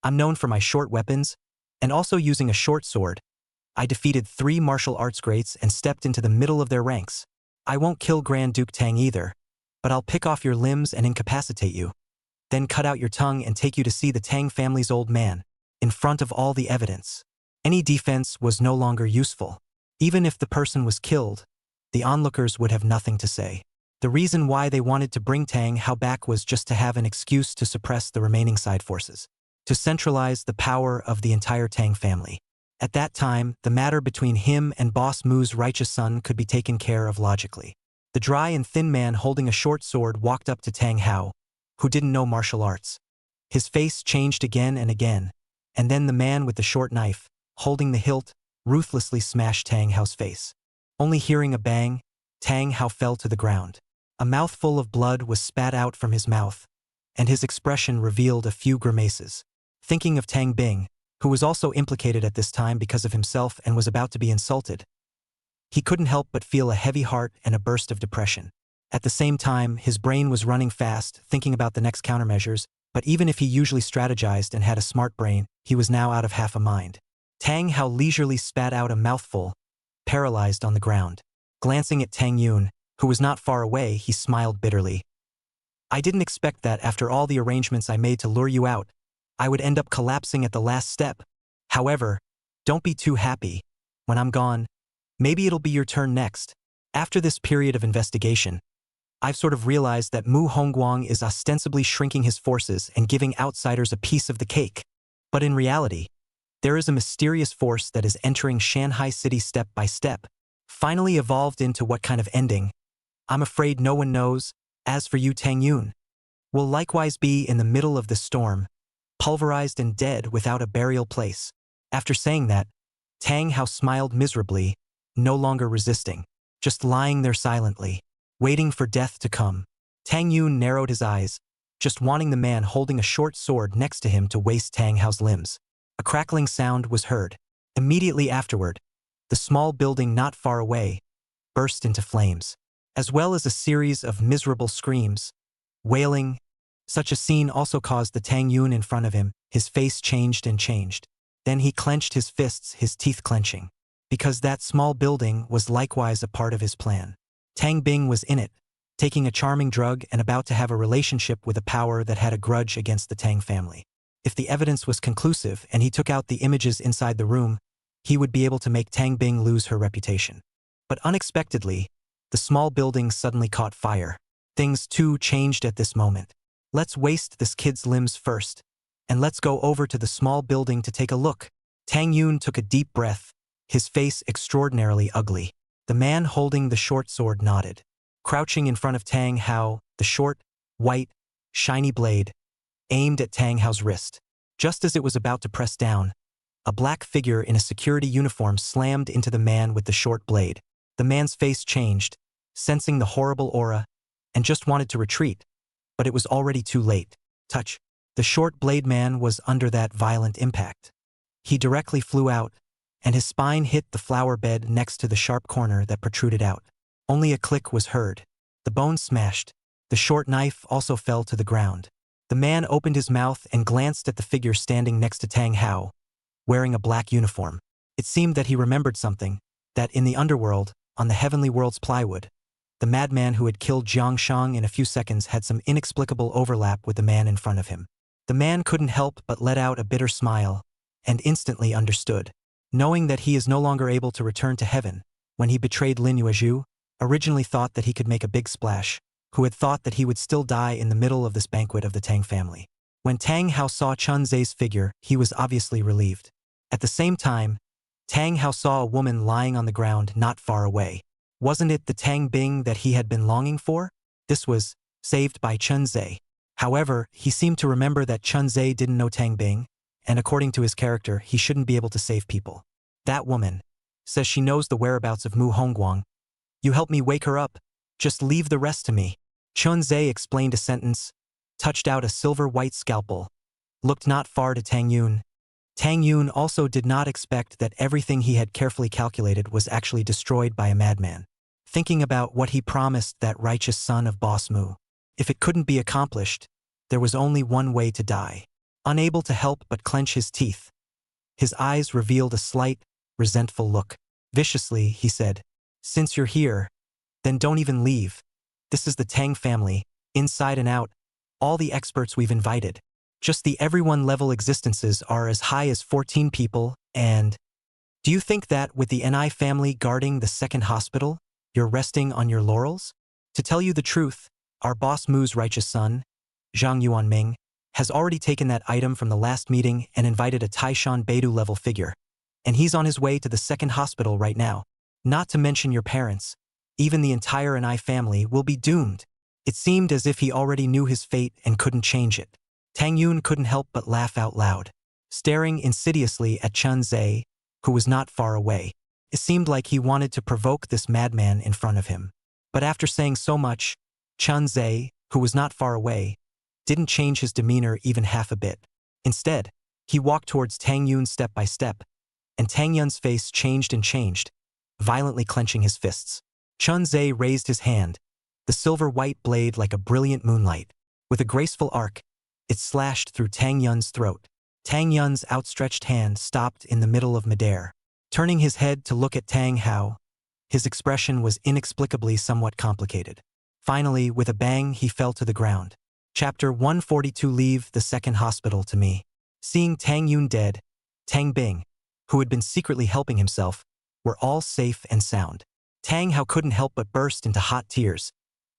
I'm known for my short weapons, and also using a short sword. I defeated 3 martial arts greats and stepped into the middle of their ranks. I won't kill Grand Duke Tang either, but I'll pick off your limbs and incapacitate you. Then cut out your tongue and take you to see the Tang family's old man, in front of all the evidence. Any defense was no longer useful. Even if the person was killed, the onlookers would have nothing to say. The reason why they wanted to bring Tang Hao back was just to have an excuse to suppress the remaining side forces, to centralize the power of the entire Tang family. At that time, the matter between him and Boss Mu's righteous son could be taken care of logically. The dry and thin man holding a short sword walked up to Tang Hao, who didn't know martial arts. His face changed again and again, and then the man with the short knife, holding the hilt, ruthlessly smashed Tang Hao's face. Only hearing a bang, Tang Hao fell to the ground. A mouthful of blood was spat out from his mouth, and his expression revealed a few grimaces. Thinking of Tang Bing, who was also implicated at this time because of himself and was about to be insulted, he couldn't help but feel a heavy heart and a burst of depression. At the same time, his brain was running fast, thinking about the next countermeasures, but even if he usually strategized and had a smart brain, he was now out of half a mind. Tang Hao leisurely spat out a mouthful, paralyzed on the ground. Glancing at Tang Yun, who was not far away, he smiled bitterly. I didn't expect that after all the arrangements I made to lure you out, I would end up collapsing at the last step. However, don't be too happy. When I'm gone, maybe it'll be your turn next. After this period of investigation, I've sort of realized that Mu Hongguang is ostensibly shrinking his forces and giving outsiders a piece of the cake. But in reality, there is a mysterious force that is entering Shanghai City step by step, finally evolved into what kind of ending, I'm afraid no one knows. As for you, Tang Yun, will likewise be in the middle of the storm, pulverized and dead without a burial place. After saying that, Tang Hao smiled miserably, no longer resisting, just lying there silently, waiting for death to come. Tang Yun narrowed his eyes, just wanting the man holding a short sword next to him to waste Tang Hao's limbs. A crackling sound was heard. Immediately afterward, the small building not far away burst into flames, as well as a series of miserable screams, wailing. Such a scene also caused the Tang Yun in front of him. His face changed and changed. Then he clenched his fists, his teeth clenching, because that small building was likewise a part of his plan. Tang Bing was in it, taking a charming drug and about to have a relationship with a power that had a grudge against the Tang family. If the evidence was conclusive and he took out the images inside the room, he would be able to make Tang Bing lose her reputation. But unexpectedly, the small building suddenly caught fire. Things too changed at this moment. Let's waste this kid's limbs first, and let's go over to the small building to take a look. Tang Yun took a deep breath, his face extraordinarily ugly. The man holding the short sword nodded. Crouching in front of Tang Hao, the short, white, shiny blade aimed at Tang Hao's wrist. Just as it was about to press down, a black figure in a security uniform slammed into the man with the short blade. The man's face changed, sensing the horrible aura, and just wanted to retreat, but it was already too late. Touch. The short blade man was under that violent impact. He directly flew out, and his spine hit the flower bed next to the sharp corner that protruded out. Only a click was heard. The bone smashed. The short knife also fell to the ground. The man opened his mouth and glanced at the figure standing next to Tang Hao, wearing a black uniform. It seemed that he remembered something, that in the underworld, on the heavenly world's plywood, the madman who had killed Jiang Shang in a few seconds had some inexplicable overlap with the man in front of him. The man couldn't help but let out a bitter smile, and instantly understood. Knowing that he is no longer able to return to heaven, when he betrayed Lin Yuezhu, originally thought that he could make a big splash, who had thought that he would still die in the middle of this banquet of the Tang family. When Tang Hao saw Chun Ze's figure, he was obviously relieved. At the same time, Tang Hao saw a woman lying on the ground not far away. Wasn't it the Tang Bing that he had been longing for? This was saved by Chun Ze. However, he seemed to remember that Chun Ze didn't know Tang Bing, and according to his character, he shouldn't be able to save people. That woman says she knows the whereabouts of Mu Hongguang. You help me wake her up. Just leave the rest to me. Chun Ze explained a sentence, touched out a silver-white scalpel, looked not far to Tang Yun. Tang Yun also did not expect that everything he had carefully calculated was actually destroyed by a madman. Thinking about what he promised that righteous son of Boss Mu. If it couldn't be accomplished, there was only one way to die. Unable to help but clench his teeth, his eyes revealed a slight, resentful look. Viciously, he said, "Since you're here, then don't even leave. This is the Tang family, inside and out, all the experts we've invited. Just the everyone level existences are as high as 14 people, and do you think that with the NI family guarding the second hospital, you're resting on your laurels? To tell you the truth, our boss Mu's righteous son, Zhang Yuanming, has already taken that item from the last meeting and invited a Taishan Beidou level figure, and he's on his way to the second hospital right now. Not to mention your parents, even the entire NI family will be doomed." It seemed as if he already knew his fate and couldn't change it. Tang Yun couldn't help but laugh out loud, staring insidiously at Chun Ze, who was not far away. It seemed like he wanted to provoke this madman in front of him. But after saying so much, Chun Ze, who was not far away, didn't change his demeanor even half a bit. Instead, he walked towards Tang Yun step by step, and Tang Yun's face changed and changed, violently clenching his fists. Chun Ze raised his hand, the silver-white blade like a brilliant moonlight. With a graceful arc, it slashed through Tang Yun's throat. Tang Yun's outstretched hand stopped in the middle of midair. Turning his head to look at Tang Hao, his expression was inexplicably somewhat complicated. Finally, with a bang, he fell to the ground. Chapter 142. Leave the second hospital to me. Seeing Tang Yun dead, Tang Bing, who had been secretly helping himself, were all safe and sound. Tang Hao couldn't help but burst into hot tears,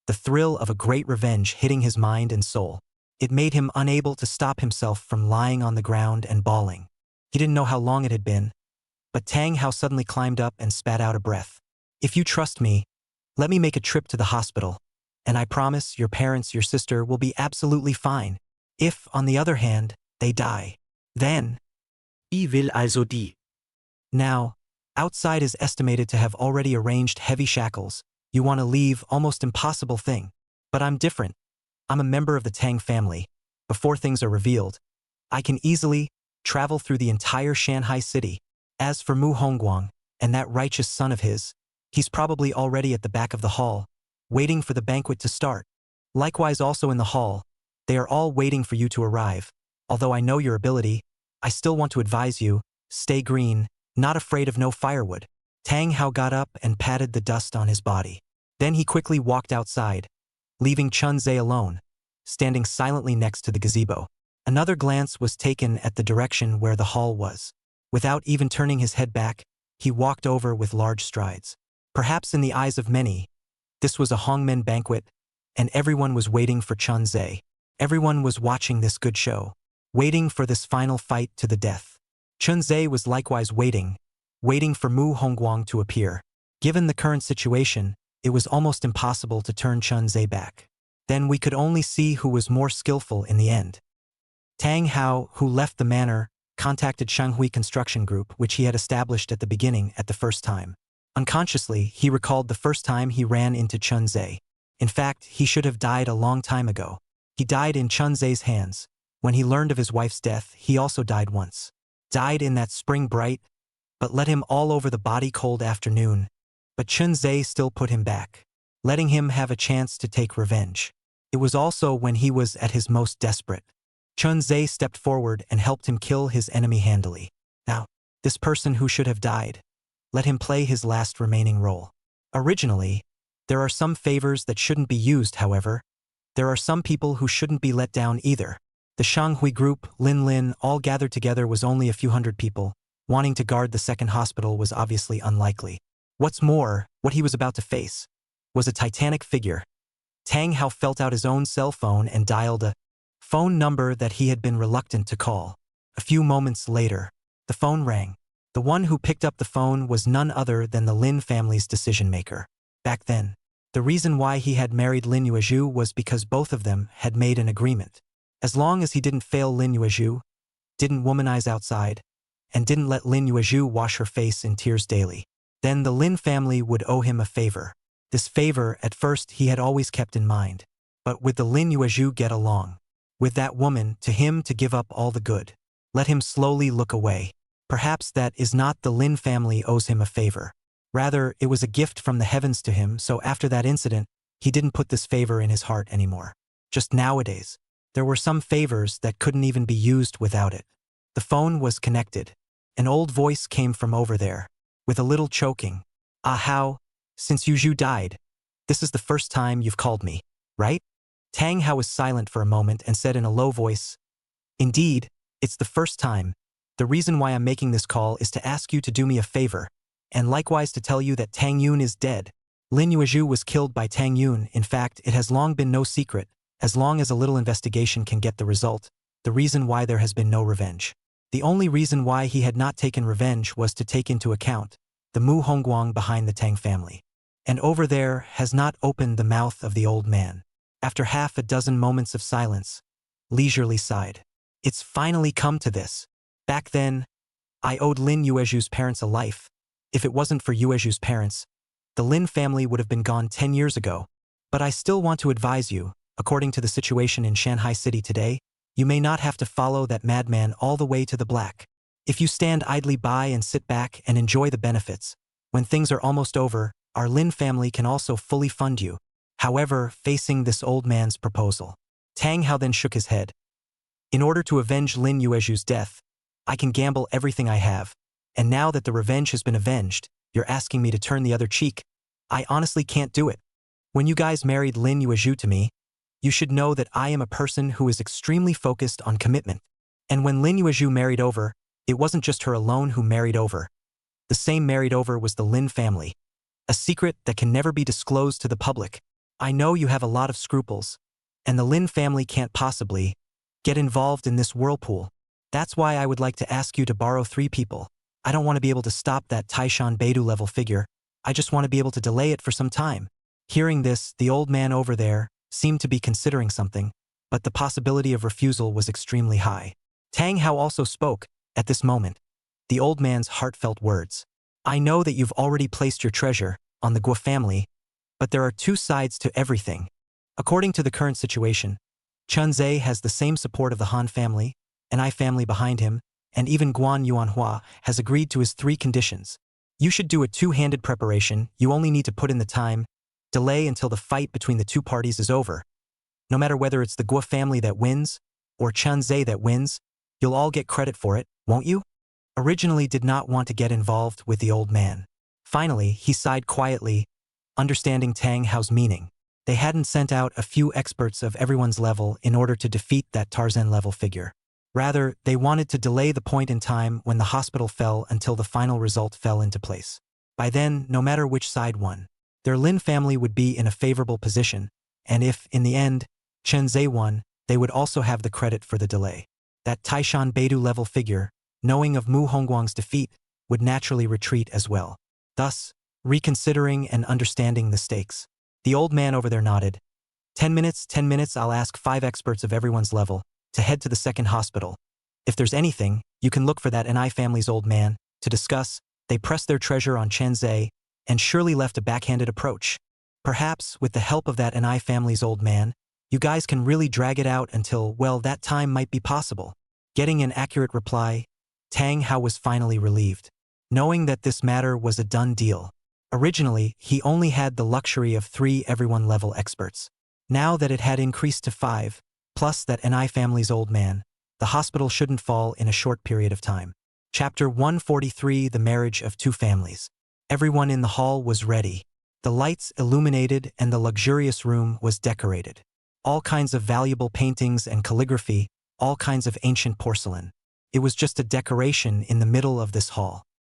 the thrill of a great revenge hitting his mind and soul. It made him unable to stop himself from lying on the ground and bawling. He didn't know how long it had been, but Tang Hao suddenly climbed up and spat out a breath. "If you trust me, let me make a trip to the hospital, and I promise your parents, your sister will be absolutely fine. If, on the other hand, they die, then..." Ich will also die. Now, outside is estimated to have already arranged heavy shackles. You want to leave, almost impossible thing. But I'm different. I'm a member of the Tang family. Before things are revealed, I can easily travel through the entire Shanghai city. As for Mu Hongguang and that righteous son of his, he's probably already at the back of the hall, waiting for the banquet to start. Likewise also in the hall, they are all waiting for you to arrive. Although I know your ability, I still want to advise you, stay green, not afraid of no firewood. Tang Hao got up and patted the dust on his body. Then he quickly walked outside, leaving Chun Ze alone, standing silently next to the gazebo. Another glance was taken at the direction where the hall was. Without even turning his head back, he walked over with large strides. Perhaps in the eyes of many, this was a Hongmen banquet, and everyone was waiting for Chun Ze. Everyone was watching this good show, waiting for this final fight to the death. Chun Ze was likewise waiting for Mu Hongguang to appear. Given the current situation, it was almost impossible to turn Chun Ze back. Then we could only see who was more skillful in the end. Tang Hao, who left the manor, contacted Shanghui Construction Group, which he had established at the beginning at the first time. Unconsciously, he recalled the first time he ran into Chun Ze. In fact, he should have died a long time ago. He died in Chun Ze's hands. When he learned of his wife's death, he also died once. Died in that spring bright, but let him all over the body cold afternoon. But Chun Ze still put him back, letting him have a chance to take revenge. It was also when he was at his most desperate. Chun Ze stepped forward and helped him kill his enemy handily. Now, this person who should have died, let him play his last remaining role. Originally, there are some favors that shouldn't be used, however. There are some people who shouldn't be let down either. The Shanghui group, Lin, all gathered together was only a few hundred people. Wanting to guard the second hospital was obviously unlikely. What's more, what he was about to face was a titanic figure. Tang Hao felt out his own cell phone and dialed a phone number that he had been reluctant to call. A few moments later, the phone rang. The one who picked up the phone was none other than the Lin family's decision-maker. Back then, the reason why he had married Lin Yuezhu was because both of them had made an agreement. As long as he didn't fail Lin Yuezhu, didn't womanize outside, and didn't let Lin Yuezhu wash her face in tears daily, then the Lin family would owe him a favor. This favor, at first, he had always kept in mind. But with the Lin Yuezhu get along, with that woman, to him to give up all the good, let him slowly look away. Perhaps that is not the Lin family owes him a favor. Rather, it was a gift from the heavens to him, so after that incident, he didn't put this favor in his heart anymore. Just nowadays, there were some favors that couldn't even be used without it. The phone was connected. An old voice came from over there, with a little choking. Ah, Hao, since Yuezhu died, this is the first time you've called me, right? Tang Hao was silent for a moment and said in a low voice, Indeed, it's the first time. The reason why I'm making this call is to ask you to do me a favor, and likewise to tell you that Tang Yun is dead. Lin Yuezhu was killed by Tang Yun. In fact, it has long been no secret, as long as a little investigation can get the result, the reason why there has been no revenge. The only reason why he had not taken revenge was to take into account the Mu Hongguang behind the Tang family. And over there has not opened the mouth of the old man. After half a dozen moments of silence, leisurely sighed. It's finally come to this. Back then, I owed Lin Yuezhu's parents a life. If it wasn't for Yuezhu's parents, the Lin family would have been gone 10 years ago. But I still want to advise you, according to the situation in Shanghai City today, you may not have to follow that madman all the way to the black. If you stand idly by and sit back and enjoy the benefits, when things are almost over, our Lin family can also fully fund you. However, facing this old man's proposal, Tang Hao then shook his head. In order to avenge Lin Yuezhu's death, I can gamble everything I have, and now that the revenge has been avenged, you're asking me to turn the other cheek. I honestly can't do it. When you guys married Lin Yuezhu to me, you should know that I am a person who is extremely focused on commitment. And when Lin Yuezhu married over, it wasn't just her alone who married over. The same married over was the Lin family. A secret that can never be disclosed to the public. I know you have a lot of scruples, and the Lin family can't possibly get involved in this whirlpool. That's why I would like to ask you to borrow 3 people. I don't want to be able to stop that Taishan Beidou level figure. I just want to be able to delay it for some time. Hearing this, the old man over there seemed to be considering something, but the possibility of refusal was extremely high. Tang Hao also spoke, at this moment, the old man's heartfelt words. I know that you've already placed your treasure on the Guo family, but there are 2 sides to everything. According to the current situation, Chun Ze has the same support of the Han family, an I family behind him, and even Guan Yuan Hua has agreed to his 3 conditions. You should do a 2-handed preparation, you only need to put in the time, delay until the fight between the 2 parties is over. No matter whether it's the Guo family that wins, or Chun Ze that wins, you'll all get credit for it, won't you? Originally did not want to get involved with the old man. Finally, he sighed quietly, understanding Tang Hao's meaning. They hadn't sent out a few experts of everyone's level in order to defeat that Tarzan-level figure. Rather, they wanted to delay the point in time when the hospital fell until the final result fell into place. By then, no matter which side won, their Lin family would be in a favorable position, and if, in the end, Chun Ze won, they would also have the credit for the delay. That Taishan Beidou-level figure, knowing of Mu Hongguang's defeat, would naturally retreat as well. Thus, reconsidering and understanding the stakes. The old man over there nodded. 10 minutes, I'll ask 5 experts of everyone's level to head to the second hospital. If there's anything, you can look for that Ni family's old man. To discuss, they pressed their treasure on Chun Ze and surely left a backhanded approach. Perhaps, with the help of that Ni family's old man, you guys can really drag it out until, well, that time might be possible. Getting an accurate reply, Tang Hao was finally relieved, knowing that this matter was a done deal. Originally, he only had the luxury of 3 everyone-level experts. Now that it had increased to 5, plus that Ni family's old man, the hospital shouldn't fall in a short period of time. Chapter 143: The Marriage of 2 Families. Everyone in the hall was ready. The lights illuminated and the luxurious room was decorated. All kinds of valuable paintings and calligraphy, all kinds of ancient porcelain. It was just a decoration in the middle of this hall.